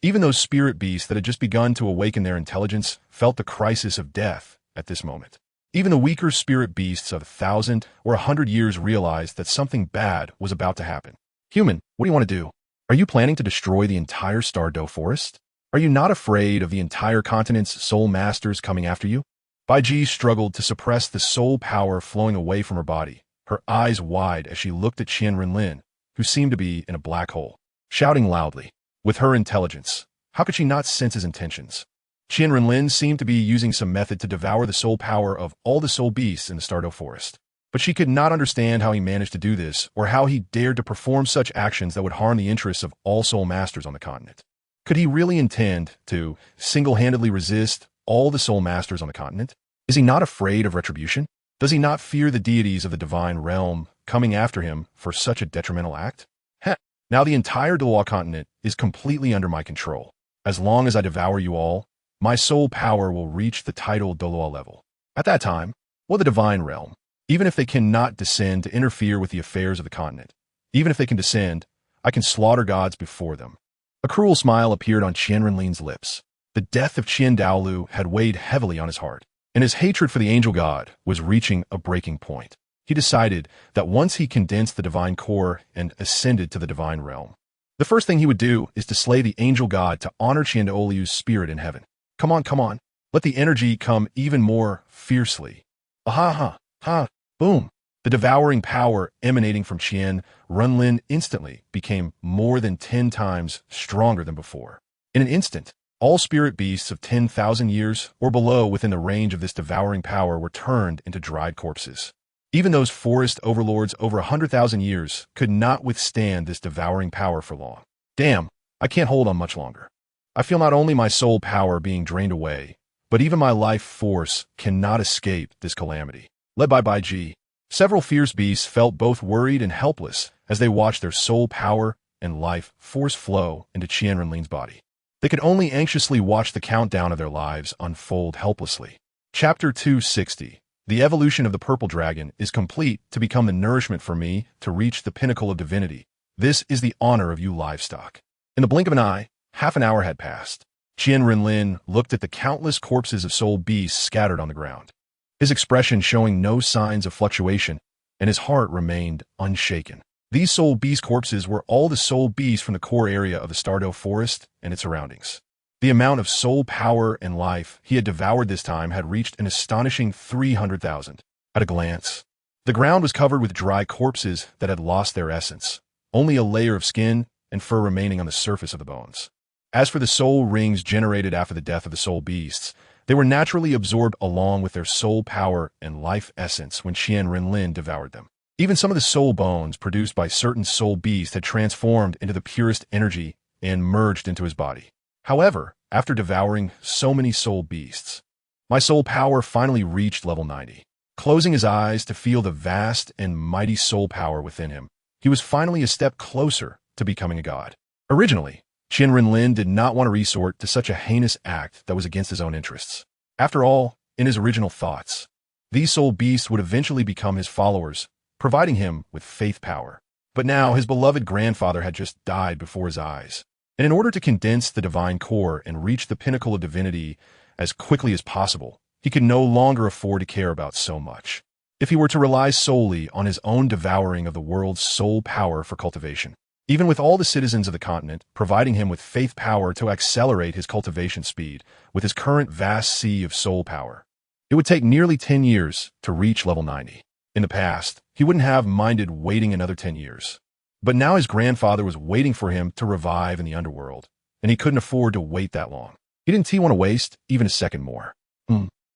Even those spirit beasts that had just begun to awaken their intelligence felt the crisis of death at this moment. Even the weaker spirit beasts of 1,000 or 100 years realized that something bad was about to happen. Human, what do you want to do? Are you planning to destroy the entire Douluo forest? Are you not afraid of the entire continent's soul masters coming after you? BibiDong struggled to suppress the soul power flowing away from her body, her eyes wide as she looked at Qian Renlin, who seemed to be in a black hole, shouting loudly. With her intelligence, how could she not sense his intentions? Qian Renlin seemed to be using some method to devour the soul power of all the soul beasts in the Douluo forest. But she could not understand how he managed to do this, or how he dared to perform such actions that would harm the interests of all soul masters on the continent. Could he really intend to single-handedly resist all the soul masters on the continent? Is he not afraid of retribution? Does he not fear the deities of the divine realm coming after him for such a detrimental act? Now the entire Douluo continent is completely under my control. As long as I devour you all, my soul power will reach the tidal Douluo level. At that time, the divine realm, even if they cannot descend to interfere with the affairs of the continent, even if they can descend, I can slaughter gods before them. A cruel smile appeared on Qian Renlin's lips. The death of Qian Dalu had weighed heavily on his heart, and his hatred for the angel god was reaching a breaking point. He decided that once he condensed the divine core and ascended to the divine realm, the first thing he would do is to slay the angel god to honor Qian Dalu's spirit in heaven. Come on. Let the energy come even more fiercely. Boom. The devouring power emanating from Qian Renlin instantly became more than 10 times stronger than before. In an instant, all spirit beasts of 10,000 years or below within the range of this devouring power were turned into dried corpses. Even those forest overlords over 100,000 years could not withstand this devouring power for long. Damn, I can't hold on much longer. I feel not only my soul power being drained away, but even my life force cannot escape this calamity. Led by BibiDong, several fierce beasts felt both worried and helpless as they watched their soul power and life force flow into Qian Renlin's body. They could only anxiously watch the countdown of their lives unfold helplessly. Chapter 260. The evolution of the purple dragon is complete to become the nourishment for me to reach the pinnacle of divinity. This is the honor of you livestock. In the blink of an eye, half an hour had passed. Qian Renlin looked at the countless corpses of soul beasts scattered on the ground, his expression showing no signs of fluctuation, and his heart remained unshaken. These soul beast corpses were all the soul beasts from the core area of the Douluo forest and its surroundings. The amount of soul power and life he had devoured this time had reached an astonishing 300,000. At a glance, the ground was covered with dry corpses that had lost their essence, only a layer of skin and fur remaining on the surface of the bones. As for the soul rings generated after the death of the soul beasts, they were naturally absorbed along with their soul power and life essence when Qian Renlin devoured them. Even some of the soul bones produced by certain soul beasts had transformed into the purest energy and merged into his body. However, after devouring so many soul beasts, my soul power finally reached level 90. Closing his eyes to feel the vast and mighty soul power within him, he was finally a step closer to becoming a god. Originally, Qian Renlin did not want to resort to such a heinous act that was against his own interests. After all, in his original thoughts, these soul beasts would eventually become his followers, providing him with faith power. But now his beloved grandfather had just died before his eyes, and in order to condense the divine core and reach the pinnacle of divinity as quickly as possible, he could no longer afford to care about so much. If he were to rely solely on his own devouring of the world's soul power for cultivation, even with all the citizens of the continent providing him with faith power to accelerate his cultivation speed with his current vast sea of soul power, it would take nearly 10 years to reach level 90. In the past, he wouldn't have minded waiting another 10 years. But now his grandfather was waiting for him to revive in the underworld, and he couldn't afford to wait that long. He didn't want to waste even a second more.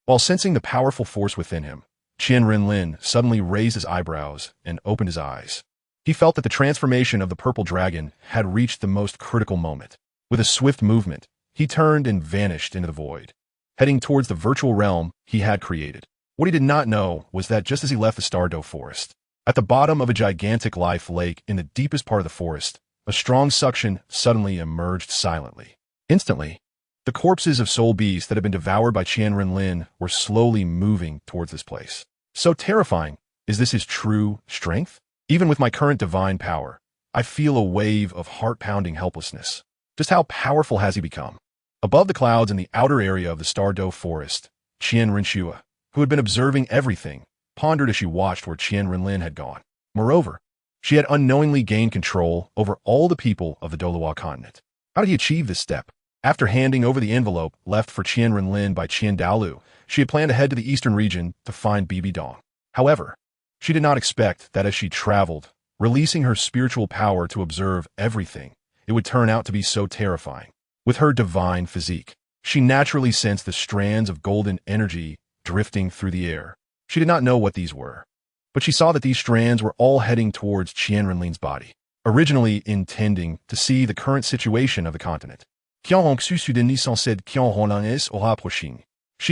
While sensing the powerful force within him, Qian Renlin suddenly raised his eyebrows and opened his eyes. He felt that the transformation of the purple dragon had reached the most critical moment. With a swift movement, he turned and vanished into the void, heading towards the virtual realm he had created. What he did not know was that just as he left the Douluo forest, at the bottom of a gigantic life lake in the deepest part of the forest, a strong suction suddenly emerged silently. Instantly, the corpses of soul beasts that had been devoured by Qian Renlin were slowly moving towards this place. So terrifying. Is this his true strength? Even with my current divine power, I feel a wave of heart-pounding helplessness. Just how powerful has he become? Above the clouds in the outer area of the Douluo forest, Qian Renlin, who had been observing everything, pondered as she watched where Qian Renlin had gone. Moreover, she had unknowingly gained control over all the people of the Douluo continent. How did he achieve this step? After handing over the envelope left for Qian Renlin by Qian Dalu, she had planned to head to the eastern region to find Bibi Dong. However, she did not expect that as she traveled, releasing her spiritual power to observe everything, it would turn out to be so terrifying. With her divine physique, she naturally sensed the strands of golden energy drifting through the air. She did not know what these were, but she saw that these strands were all heading towards Qian Renlin's body, originally intending to see the current situation of the continent. She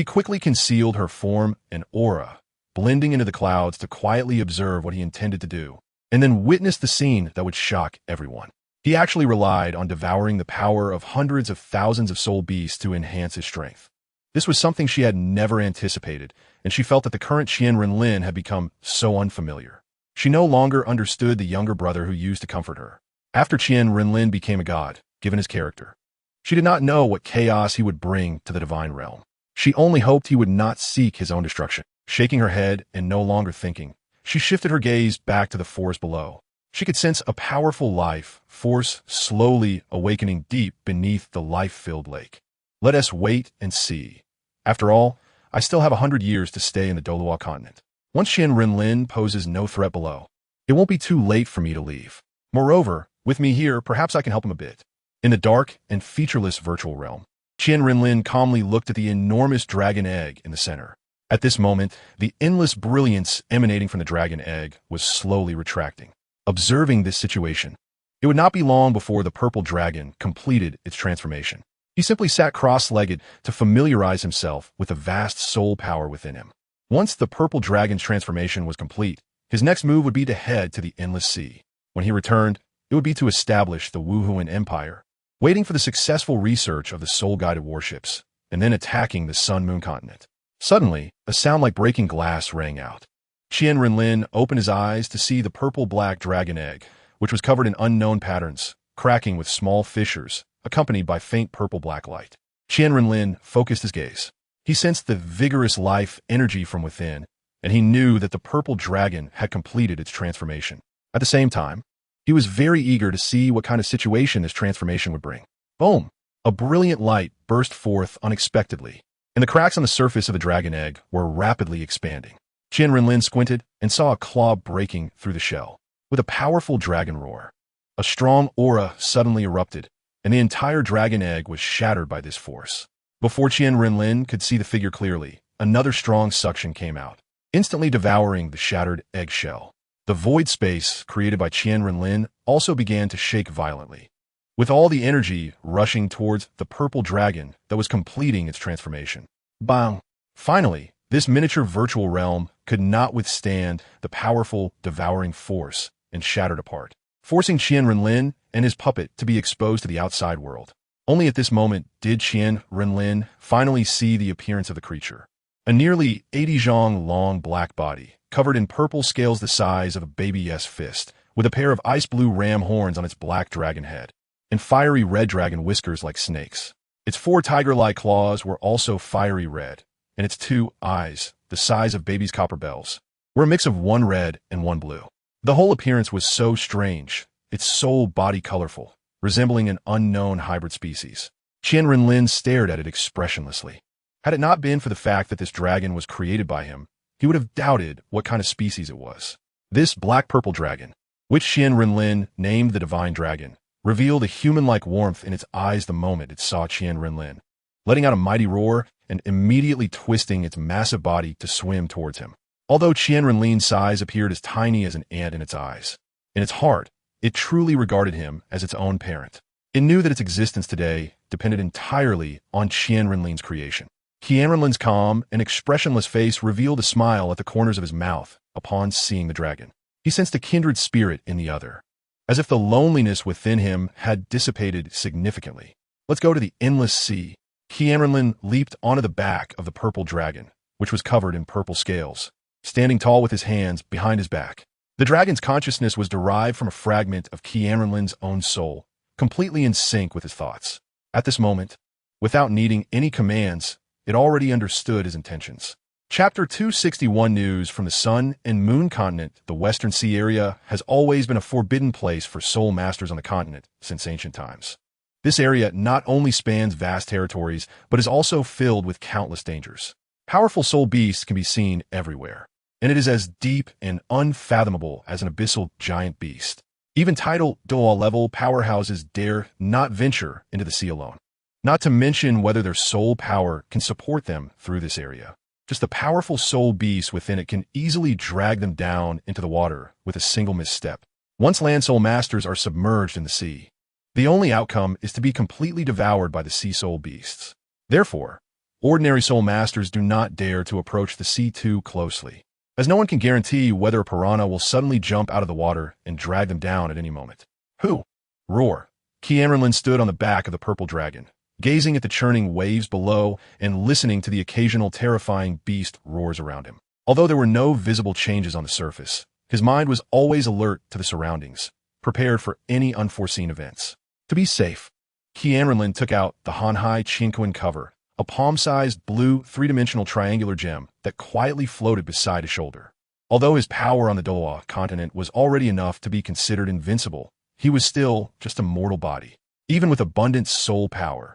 quickly concealed her form and aura, blending into the clouds to quietly observe what he intended to do, and then witness the scene that would shock everyone. He actually relied on devouring the power of hundreds of thousands of soul beasts to enhance his strength. This was something she had never anticipated, and she felt that the current Qian Renlin had become so unfamiliar. She no longer understood the younger brother who used to comfort her. After Qian Renlin became a god, given his character, she did not know what chaos he would bring to the divine realm. She only hoped he would not seek his own destruction. Shaking her head and no longer thinking, she shifted her gaze back to the forest below. She could sense a powerful life force slowly awakening deep beneath the life-filled lake. Let us wait and see. After all, I still have 100 years to stay in the Douluo continent. Once Qian Renlin poses no threat below, it won't be too late for me to leave. Moreover, with me here, perhaps I can help him a bit. In the dark and featureless virtual realm, Qian Renlin calmly looked at the enormous dragon egg in the center. At this moment, the endless brilliance emanating from the dragon egg was slowly retracting. Observing this situation, it would not be long before the purple dragon completed its transformation. He simply sat cross-legged to familiarize himself with the vast soul power within him. Once the purple dragon's transformation was complete, his next move would be to head to the Endless Sea. When he returned, it would be to establish the Wuhuan Empire, waiting for the successful research of the soul-guided warships, and then attacking the Sun-Moon continent. Suddenly, a sound like breaking glass rang out. Qian Renlin opened his eyes to see the purple-black dragon egg, which was covered in unknown patterns, cracking with small fissures, accompanied by faint purple-black light. Qian Renlin focused his gaze. He sensed the vigorous life energy from within, and he knew that the purple dragon had completed its transformation. At the same time, he was very eager to see what kind of situation this transformation would bring. Boom! A brilliant light burst forth unexpectedly, and the cracks on the surface of the dragon egg were rapidly expanding. Qian Renlin squinted and saw a claw breaking through the shell. With a powerful dragon roar, a strong aura suddenly erupted, and the entire dragon egg was shattered by this force. Before Qian Renlin could see the figure clearly, another strong suction came out, instantly devouring the shattered eggshell. The void space created by Qian Renlin also began to shake violently, with all the energy rushing towards the purple dragon that was completing its transformation. Bang! Finally, this miniature virtual realm could not withstand the powerful, devouring force and shattered apart, forcing Qian Renlin and his puppet to be exposed to the outside world. Only at this moment did Qian Renlin finally see the appearance of the creature. A nearly 80 zhang long black body, covered in purple scales the size of a baby's fist, with a pair of ice blue ram horns on its black dragon head, and fiery red dragon whiskers like snakes. Its 4 tiger-like claws were also fiery red, and its 2 eyes, the size of baby's copper bells, were a mix of 1 red and 1 blue. The whole appearance was so strange, its sole body colorful, resembling an unknown hybrid species. Qian Renlin stared at it expressionlessly. Had it not been for the fact that this dragon was created by him, he would have doubted what kind of species it was. This black-purple dragon, which Qian Renlin named the Divine Dragon, revealed a human-like warmth in its eyes the moment it saw Qian Renlin, letting out a mighty roar and immediately twisting its massive body to swim towards him. Although Qian Renlin's size appeared as tiny as an ant in its eyes, in its heart, it truly regarded him as its own parent. It knew that its existence today depended entirely on Qian Renlin's creation. Qianrenlin's calm and expressionless face revealed a smile at the corners of his mouth upon seeing the dragon. He sensed a kindred spirit in the other, as if the loneliness within him had dissipated significantly. Let's go to the endless sea. Qianrenlin leaped onto the back of the purple dragon, which was covered in purple scales, standing tall with his hands behind his back. The dragon's consciousness was derived from a fragment of Qianrenlin's own soul, completely in sync with his thoughts. At this moment, without needing any commands, it already understood his intentions. Chapter 261 News from the Sun and Moon Continent. The Western Sea area has always been a forbidden place for soul masters on the continent since ancient times. This area not only spans vast territories, but is also filled with countless dangers. Powerful soul beasts can be seen everywhere, and it is as deep and unfathomable as an abyssal giant beast. Even tidal Douluo level powerhouses dare not venture into the sea alone. Not to mention whether their soul power can support them through this area. Just the powerful soul beast within it can easily drag them down into the water with a single misstep. Once land soul masters are submerged in the sea, the only outcome is to be completely devoured by the sea soul beasts. Therefore, ordinary soul masters do not dare to approach the sea too closely, as no one can guarantee whether a piranha will suddenly jump out of the water and drag them down at any moment. Who? Roar. Qianrenlin stood on the back of the purple dragon, gazing at the churning waves below and listening to the occasional terrifying beast roars around him. Although there were no visible changes on the surface, his mind was always alert to the surroundings, prepared for any unforeseen events. To be safe, Qianrenlin took out the Hanhai Qinquan cover, a palm-sized blue three-dimensional triangular gem that quietly floated beside his shoulder. Although his power on the Douluo continent was already enough to be considered invincible, he was still just a mortal body. Even with abundant soul power,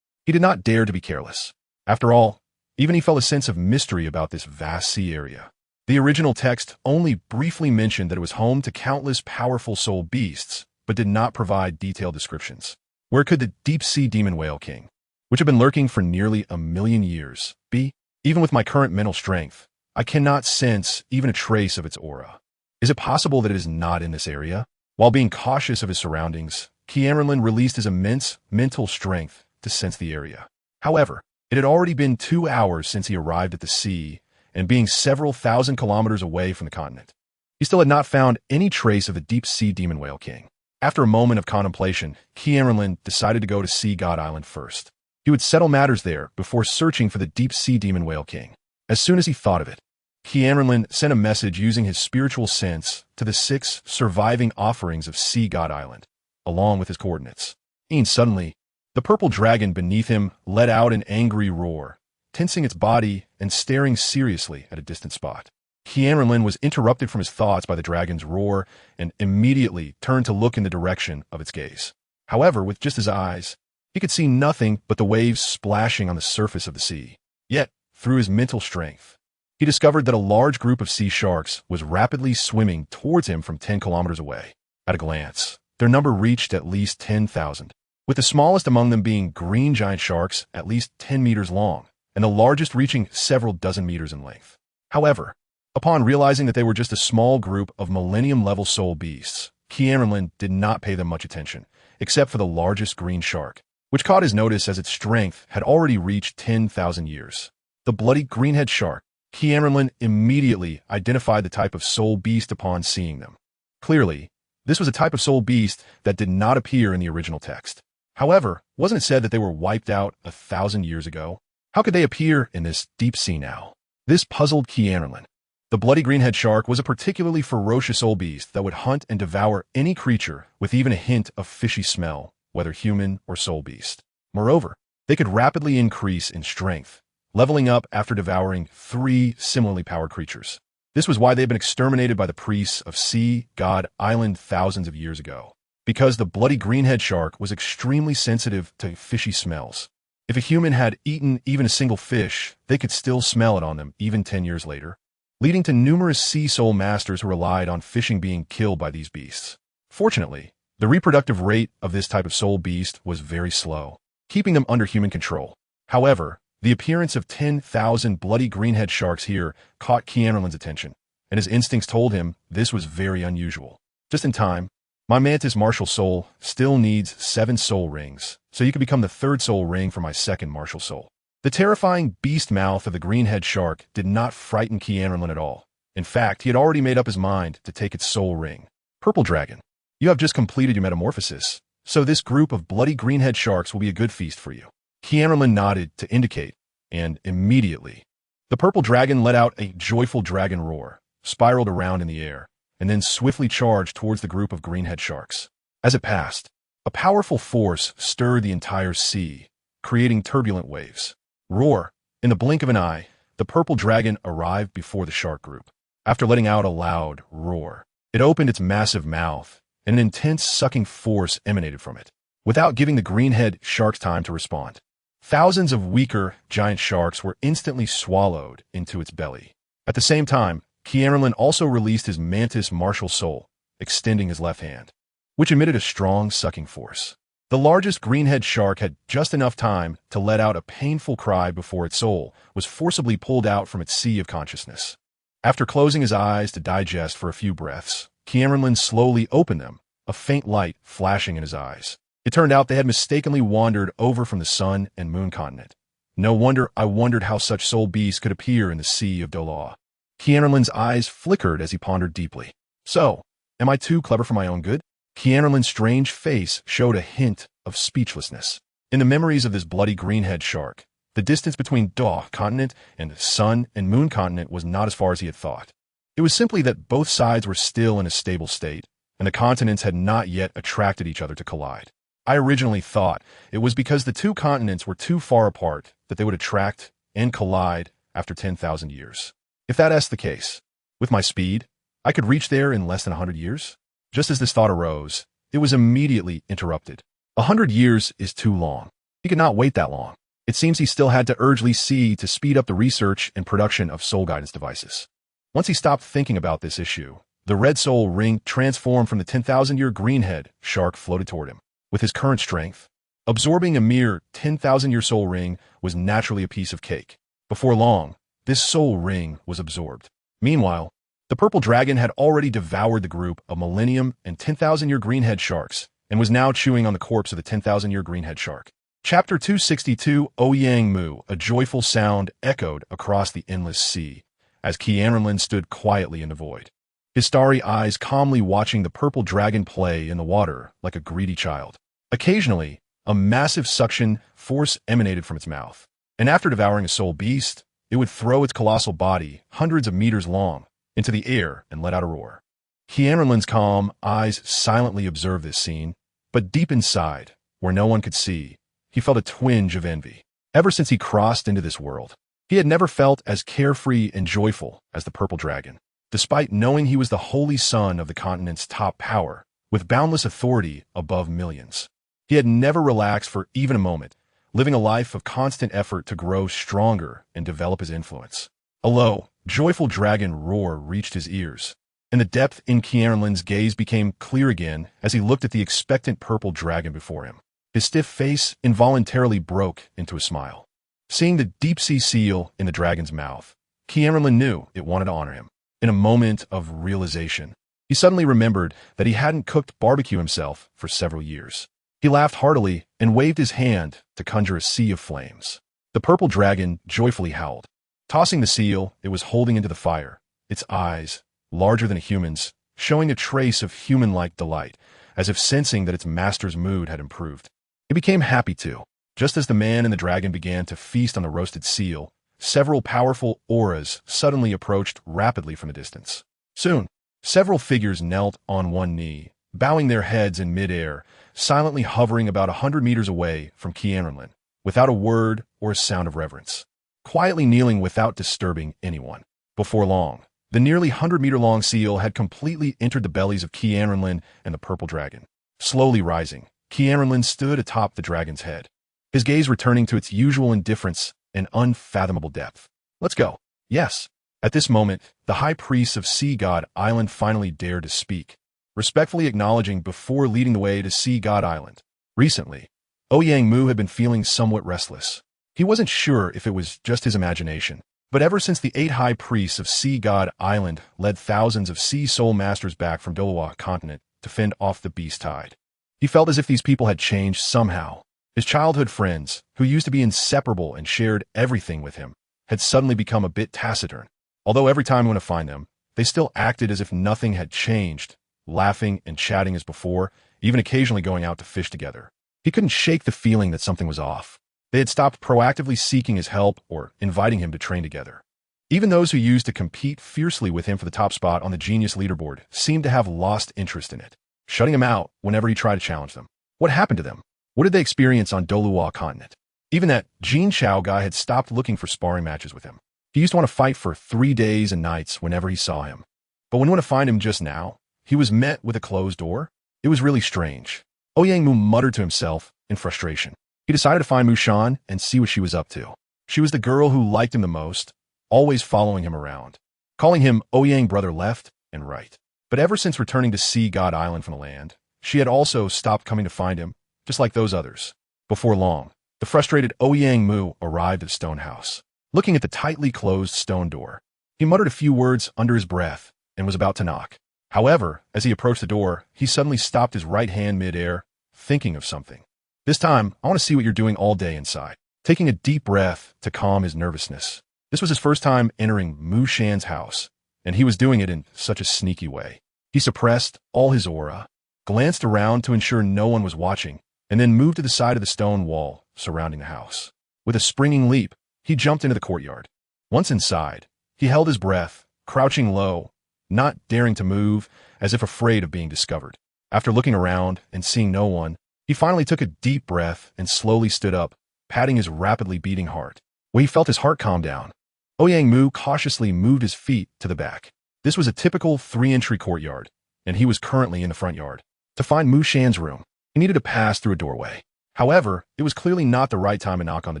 he did not dare to be careless. After all, even he felt a sense of mystery about this vast sea area. The original text only briefly mentioned that it was home to countless powerful soul beasts, but did not provide detailed descriptions. Where could the deep-sea demon whale king, which had been lurking for nearly 1,000,000 years, be? Even with my current mental strength, I cannot sense even a trace of its aura. Is it possible that it is not in this area? While being cautious of his surroundings, Qianrenlin released his immense mental strength to sense the area. However, it had already been 2 hours since he arrived at the sea, and being several thousand kilometers away from the continent, he still had not found any trace of the deep-sea demon whale king. After a moment of contemplation, Qianrenlin decided to go to Sea God Island first. He would settle matters there before searching for the deep-sea demon whale king. As soon as he thought of it, Qianrenlin sent a message using his spiritual sense to the 6 surviving offerings of Sea God Island, along with his coordinates. And suddenly, the purple dragon beneath him let out an angry roar, tensing its body and staring seriously at a distant spot. Qianrenlin was interrupted from his thoughts by the dragon's roar and immediately turned to look in the direction of its gaze. However, with just his eyes, he could see nothing but the waves splashing on the surface of the sea. Yet, through his mental strength, he discovered that a large group of sea sharks was rapidly swimming towards him from 10 kilometers away. At a glance, their number reached at least 10,000, with the smallest among them being green giant sharks at least 10 meters long, and the largest reaching several dozen meters in length. However, upon realizing that they were just a small group of millennium-level soul beasts, Qianrenlin did not pay them much attention, except for the largest green shark, which caught his notice as its strength had already reached 10,000 years. The bloody greenhead shark. Qianrenlin immediately identified the type of soul beast upon seeing them. Clearly, this was a type of soul beast that did not appear in the original text. However, wasn't it said that they were wiped out 1,000 years ago? How could they appear in this deep sea now? This puzzled Qianrenlin. The bloody greenhead shark was a particularly ferocious soul beast that would hunt and devour any creature with even a hint of fishy smell, whether human or soul beast. Moreover, they could rapidly increase in strength, leveling up after devouring 3 similarly powered creatures. This was why they had been exterminated by the priests of Sea God Island thousands of years ago, because the bloody greenhead shark was extremely sensitive to fishy smells. If a human had eaten even a single fish, they could still smell it on them even 10 years later, leading to numerous sea soul masters who relied on fishing being killed by these beasts. Fortunately, the reproductive rate of this type of soul beast was very slow, keeping them under human control. However, the appearance of 10,000 bloody greenhead sharks here caught Qianrenlin's attention, and his instincts told him this was very unusual. Just in time, my mantis martial soul still needs 7 soul rings, so you can become the 3rd soul ring for my 2nd martial soul. The terrifying beast mouth of the green-head shark did not frighten QianRenlin at all. In fact, he had already made up his mind to take its soul ring. Purple Dragon, you have just completed your metamorphosis, so this group of bloody green-head sharks will be a good feast for you. QianRenlin nodded to indicate, and immediately, the purple dragon let out a joyful dragon roar, spiraled around in the air, and then swiftly charged towards the group of green-head sharks. As it passed, a powerful force stirred the entire sea, creating turbulent waves. Roar! In the blink of an eye, the purple dragon arrived before the shark group. After letting out a loud roar, it opened its massive mouth, and an intense sucking force emanated from it, without giving the green-head sharks time to respond. Thousands of weaker, giant sharks were instantly swallowed into its belly. At the same time, QianRenlin also released his mantis martial soul, extending his left hand, which emitted a strong sucking force. The largest greenhead shark had just enough time to let out a painful cry before its soul was forcibly pulled out from its sea of consciousness. After closing his eyes to digest for a few breaths, QianRenlin slowly opened them, a faint light flashing in his eyes. It turned out they had mistakenly wandered over from the Sun and Moon continent. No wonder I wondered how such soul beasts could appear in the Sea of Douluo. QianRenlin's eyes flickered as he pondered deeply. So, am I too clever for my own good? QianRenlin's strange face showed a hint of speechlessness. In the memories of this bloody greenhead shark, the distance between Douluo continent and the Sun and Moon continent was not as far as he had thought. It was simply that both sides were still in a stable state, and the continents had not yet attracted each other to collide. I originally thought it was because the two continents were too far apart that they would attract and collide after 10,000 years. If that's the case, with my speed, I could reach there in less than 100 years? Just as this thought arose, it was immediately interrupted. 100 years is too long. He could not wait that long. It seems he still had to urge Li Si to speed up the research and production of soul guidance devices. Once he stopped thinking about this issue, the red soul ring transformed from the 10,000-year greenhead shark floated toward him. With his current strength, absorbing a mere 10,000-year soul ring was naturally a piece of cake. Before long, this soul ring was absorbed. Meanwhile, the purple dragon had already devoured the group of millennium and 10,000-year greenhead sharks and was now chewing on the corpse of the 10,000-year greenhead shark. Chapter 262, Ouyang Mu, a joyful sound echoed across the endless sea as QianRenlin stood quietly in the void, his starry eyes calmly watching the purple dragon play in the water like a greedy child. Occasionally, a massive suction force emanated from its mouth, and after devouring a soul beast, it would throw its colossal body, hundreds of meters long, into the air and let out a roar. QianRenlin's calm eyes silently observed this scene, but deep inside, where no one could see, he felt a twinge of envy. Ever since he crossed into this world, he had never felt as carefree and joyful as the purple dragon. Despite knowing he was the holy son of the continent's top power, with boundless authority above millions, he had never relaxed for even a moment, living a life of constant effort to grow stronger and develop his influence. A low, joyful dragon roar reached his ears, and the depth in QianRenlin's gaze became clear again as he looked at the expectant purple dragon before him. His stiff face involuntarily broke into a smile. Seeing the deep-sea seal in the dragon's mouth, QianRenlin knew it wanted to honor him. In a moment of realization, he suddenly remembered that he hadn't cooked barbecue himself for several years. He laughed heartily and waved his hand to conjure a sea of flames. The purple dragon joyfully howled. Tossing the seal it was holding into the fire, its eyes, larger than a human's, showing a trace of human-like delight, as if sensing that its master's mood had improved. He became happy too. Just as the man and the dragon began to feast on the roasted seal, several powerful auras suddenly approached rapidly from a distance. Soon, several figures knelt on one knee, bowing their heads in midair, silently hovering about 100 meters away from QianRenlin, without a word or a sound of reverence, quietly kneeling without disturbing anyone. Before long, the nearly 100-meter-long seal had completely entered the bellies of QianRenlin and the purple dragon. Slowly rising, QianRenlin stood atop the dragon's head, his gaze returning to its usual indifference and unfathomable depth. Let's go. Yes. At this moment, the high priest of Sea God Island finally dared to speak, respectfully acknowledging before leading the way to Sea God Island. Recently, Ouyang Mu had been feeling somewhat restless. He wasn't sure if it was just his imagination, but ever since the 8 high priests of Sea God Island led thousands of sea soul masters back from Douluo continent to fend off the beast tide, he felt as if these people had changed somehow. His childhood friends, who used to be inseparable and shared everything with him, had suddenly become a bit taciturn. Although every time he went to find them, they still acted as if nothing had changed, laughing and chatting as before, even occasionally going out to fish together. He couldn't shake the feeling that something was off. They had stopped proactively seeking his help or inviting him to train together. Even those who used to compete fiercely with him for the top spot on the genius leaderboard seemed to have lost interest in it, shutting him out whenever he tried to challenge them. What happened to them? What did they experience on Douluo continent? Even that Jin Chao guy had stopped looking for sparring matches with him. He used to want to fight for 3 days and nights whenever he saw him. But when he went to find him just now, he was met with a closed door. It was really strange. Ouyang muttered to himself in frustration. He decided to find Mu Shan and see what she was up to. She was the girl who liked him the most, always following him around, calling him Ouyang brother left and right. But ever since returning to Sea God Island from the land, she had also stopped coming to find him, just like those others. Before long, the frustrated Ouyang Mu arrived at the stone house. Looking at the tightly closed stone door, he muttered a few words under his breath and was about to knock. However, as he approached the door, he suddenly stopped his right hand mid-air, thinking of something. This time, I want to see what you're doing all day inside. Taking a deep breath to calm his nervousness. This was his first time entering Mu Shan's house, and he was doing it in such a sneaky way. He suppressed all his aura, glanced around to ensure no one was watching, and then moved to the side of the stone wall surrounding the house. With a springing leap, he jumped into the courtyard. Once inside, he held his breath, crouching low, not daring to move, as if afraid of being discovered. After looking around and seeing no one, he finally took a deep breath and slowly stood up, patting his rapidly beating heart. When he felt his heart calm down, Ouyang Mu cautiously moved his feet to the back. This was a typical 3-entry courtyard, and he was currently in the front yard. To find Mu Shan's room, he needed to pass through a doorway. However, it was clearly not the right time to knock on the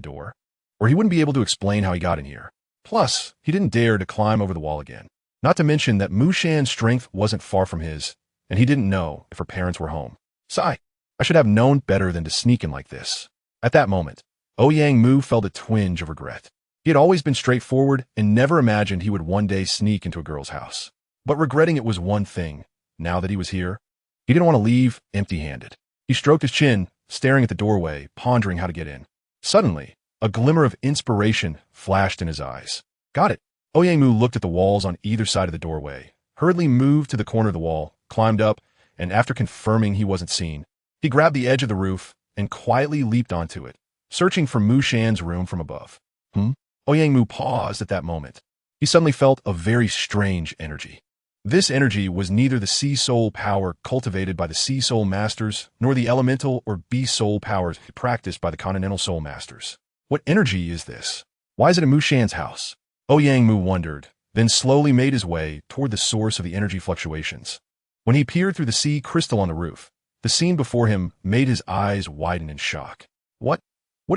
door, or he wouldn't be able to explain how he got in here. Plus, he didn't dare to climb over the wall again. Not to mention that Mu Shan's strength wasn't far from his, and he didn't know if her parents were home. Sigh, I should have known better than to sneak in like this. At that moment, Ouyang Mu felt a twinge of regret. He had always been straightforward and never imagined he would one day sneak into a girl's house. But regretting it was one thing. Now that he was here, he didn't want to leave empty-handed. He stroked his chin, staring at the doorway, pondering how to get in. Suddenly, a glimmer of inspiration flashed in his eyes. Got it. Ouyang Mu looked at the walls on either side of the doorway, hurriedly moved to the corner of the wall, climbed up, and after confirming he wasn't seen, he grabbed the edge of the roof and quietly leaped onto it, searching for Mu Shan's room from above. Ouyang Mu paused at that moment. He suddenly felt a very strange energy. This energy was neither the Sea Soul power cultivated by the Sea Soul Masters, nor the Elemental or Beast Soul powers practiced by the Continental Soul Masters. What energy is this? Why is it in Mu Shan's house? Ouyang Mu wondered, then slowly made his way toward the source of the energy fluctuations. When he peered through the sea crystal on the roof, the scene before him made his eyes widen in shock. What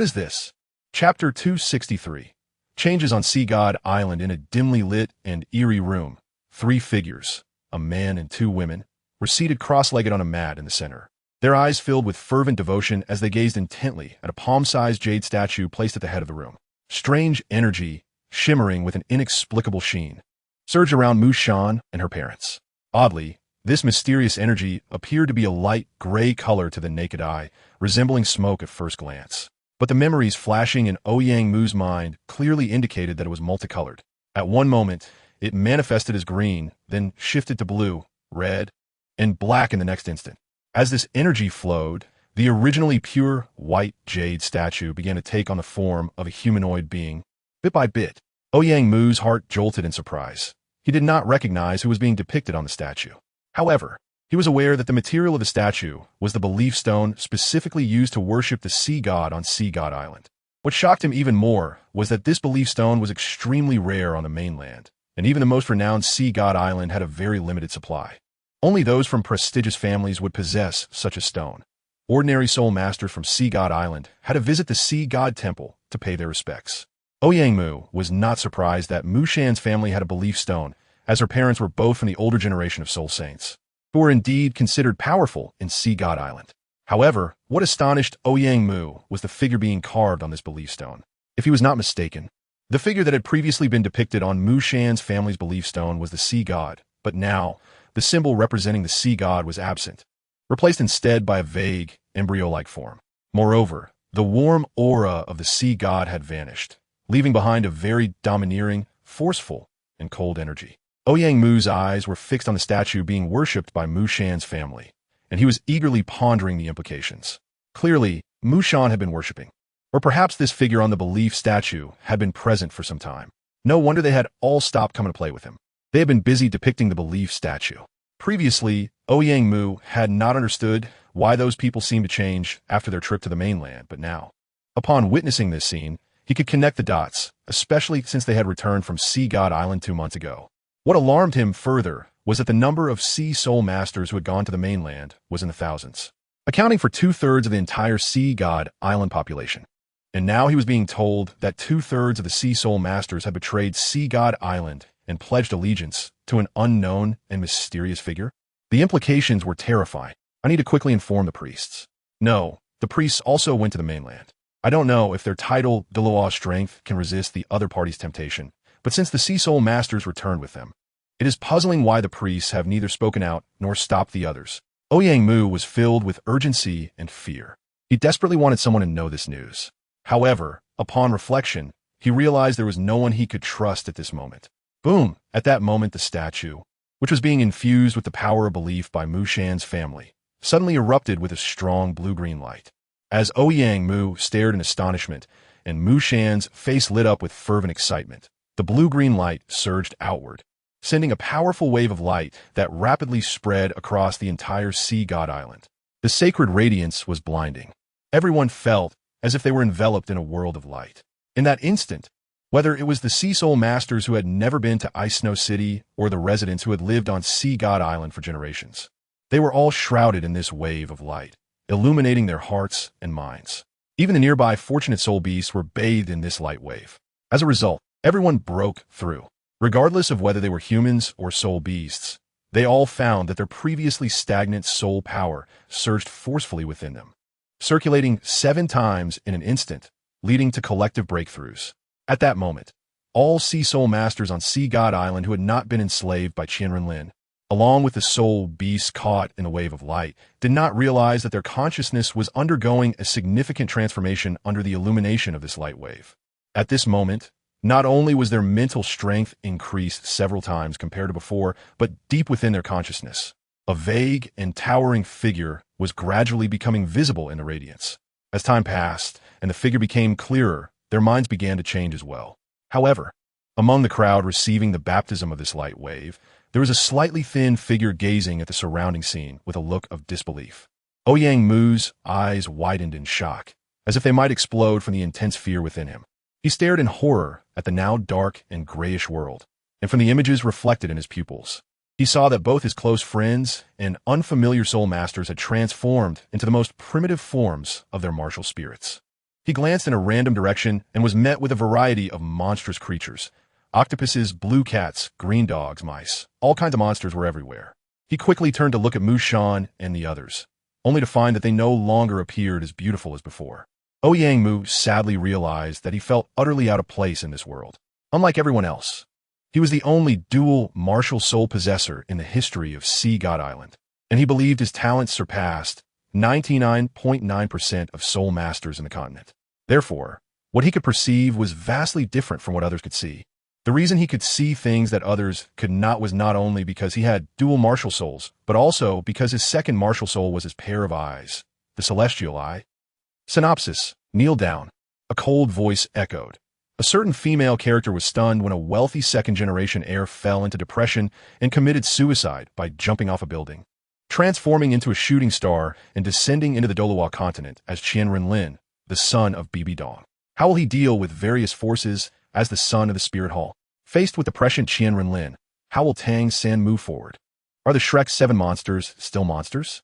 is this? Chapter 263. Changes on Sea God Island. In a dimly lit and eerie room, 3 figures, a man and 2 women, were seated cross-legged on a mat in the center. Their eyes filled with fervent devotion as they gazed intently at a palm-sized jade statue placed at the head of the room. Strange energy, shimmering with an inexplicable sheen, surged around Mu Shan and her parents. Oddly, this mysterious energy appeared to be a light gray color to the naked eye, resembling smoke at first glance. But the memories flashing in Ouyang Mu's mind clearly indicated that it was multicolored. At one moment, it manifested as green, then shifted to blue, red, and black in the next instant. As this energy flowed, the originally pure white jade statue began to take on the form of a humanoid being. Bit by bit, Ouyang Mu's heart jolted in surprise. He did not recognize who was being depicted on the statue. However, he was aware that the material of the statue was the belief stone specifically used to worship the sea god on Sea God Island. What shocked him even more was that this belief stone was extremely rare on the mainland, and even the most renowned Sea God Island had a very limited supply. Only those from prestigious families would possess such a stone. Ordinary soul masters from Sea God Island had to visit the Sea God Temple to pay their respects. Ouyang Mu was not surprised that Mu Shan's family had a belief stone, as her parents were both from the older generation of soul saints, who were indeed considered powerful in Sea God Island. However, what astonished Ouyang Mu was the figure being carved on this belief stone. If he was not mistaken, the figure that had previously been depicted on Mu Shan's family's belief stone was the sea god, but now, the symbol representing the sea god was absent, replaced instead by a vague, embryo-like form. Moreover, The warm aura of the sea god had vanished, leaving behind a very domineering, forceful, and cold energy. Ouyang Mu's eyes were fixed on the statue being worshipped by Mu Shan's family, and he was eagerly pondering the implications. Clearly, Mu Shan had been worshipping. Or perhaps this figure on the belief statue had been present for some time. No wonder they had all stopped coming to play with him. They had been busy depicting the belief statue. Previously, Ouyang Mu had not understood why those people seemed to change after their trip to the mainland, but now, upon witnessing this scene, he could connect the dots, especially since they had returned from Sea God Island 2 months ago. What alarmed him further was that the number of sea soul masters who had gone to the mainland was in the thousands, accounting for 2/3 of the entire Sea God Island population. And now he was being told that 2/3 of the sea soul masters had betrayed Sea God Island and pledged allegiance to an unknown and mysterious figure. The implications were terrifying. I need to quickly inform the priests. No, the priests also went to the mainland. I don't know if their title Douluo strength can resist the other party's temptation, but since the sea soul masters returned with them, it is puzzling why the priests have neither spoken out nor stopped the others. Ouyang Mu was filled with urgency and fear. He desperately wanted someone to know this news. However, upon reflection, he realized there was no one he could trust at this moment. Boom! At that moment, the statue, which was being infused with the power of belief by Mu Shan's family, suddenly erupted with a strong blue-green light. As Ouyang Mu stared in astonishment, and Mu Shan's face lit up with fervent excitement, the blue-green light surged outward, sending a powerful wave of light that rapidly spread across the entire Sea God Island. The sacred radiance was blinding. Everyone felt as if they were enveloped in a world of light. In that instant, whether it was the sea soul masters who had never been to Ice Snow City or the residents who had lived on Sea God Island for generations, they were all shrouded in this wave of light, illuminating their hearts and minds. Even the nearby fortunate soul beasts were bathed in this light wave. As a result, everyone broke through. Regardless of whether they were humans or soul beasts, they all found that their previously stagnant soul power surged forcefully within them, circulating 7 times in an instant, leading to collective breakthroughs. At that moment, all sea soul masters on Sea God Island who had not been enslaved by Qian Renlin, along with the soul beasts caught in the wave of light, did not realize that their consciousness was undergoing a significant transformation under the illumination of this light wave. At this moment, not only was their mental strength increased several times compared to before, but deep within their consciousness, a vague and towering figure was gradually becoming visible in the radiance. As time passed and the figure became clearer, their minds began to change as well. However, among the crowd receiving the baptism of this light wave, there was a slightly thin figure gazing at the surrounding scene with a look of disbelief. Ouyang Mu's eyes widened in shock, as if they might explode from the intense fear within him. He stared in horror at the now dark and grayish world, and from the images reflected in his pupils, he saw that both his close friends and unfamiliar soul masters had transformed into the most primitive forms of their martial spirits. He glanced in a random direction and was met with a variety of monstrous creatures. Octopuses, blue cats, green dogs, mice, all kinds of monsters were everywhere. He quickly turned to look at Mu Shan and the others, only to find that they no longer appeared as beautiful as before. Ouyang Mu sadly realized that he felt utterly out of place in this world. Unlike everyone else, he was the only dual martial soul possessor in the history of Sea God Island, and he believed his talents surpassed 99.9% of soul masters in the continent. Therefore, what he could perceive was vastly different from what others could see. The reason he could see things that others could not was not only because he had dual martial souls, but also because his second martial soul was his pair of eyes, the celestial eye. Synopsis: kneel down. A cold voice echoed. A certain female character was stunned when a wealthy second-generation heir fell into depression and committed suicide by jumping off a building, transforming into a shooting star and descending into the Douluo continent as Qian Renlin, the son of Bibi Dong. How will he deal with various forces as the son of the Spirit Hall? Faced with the prescient Qian Renlin, how will Tang San move forward? Are the Shrek 7 monsters still monsters?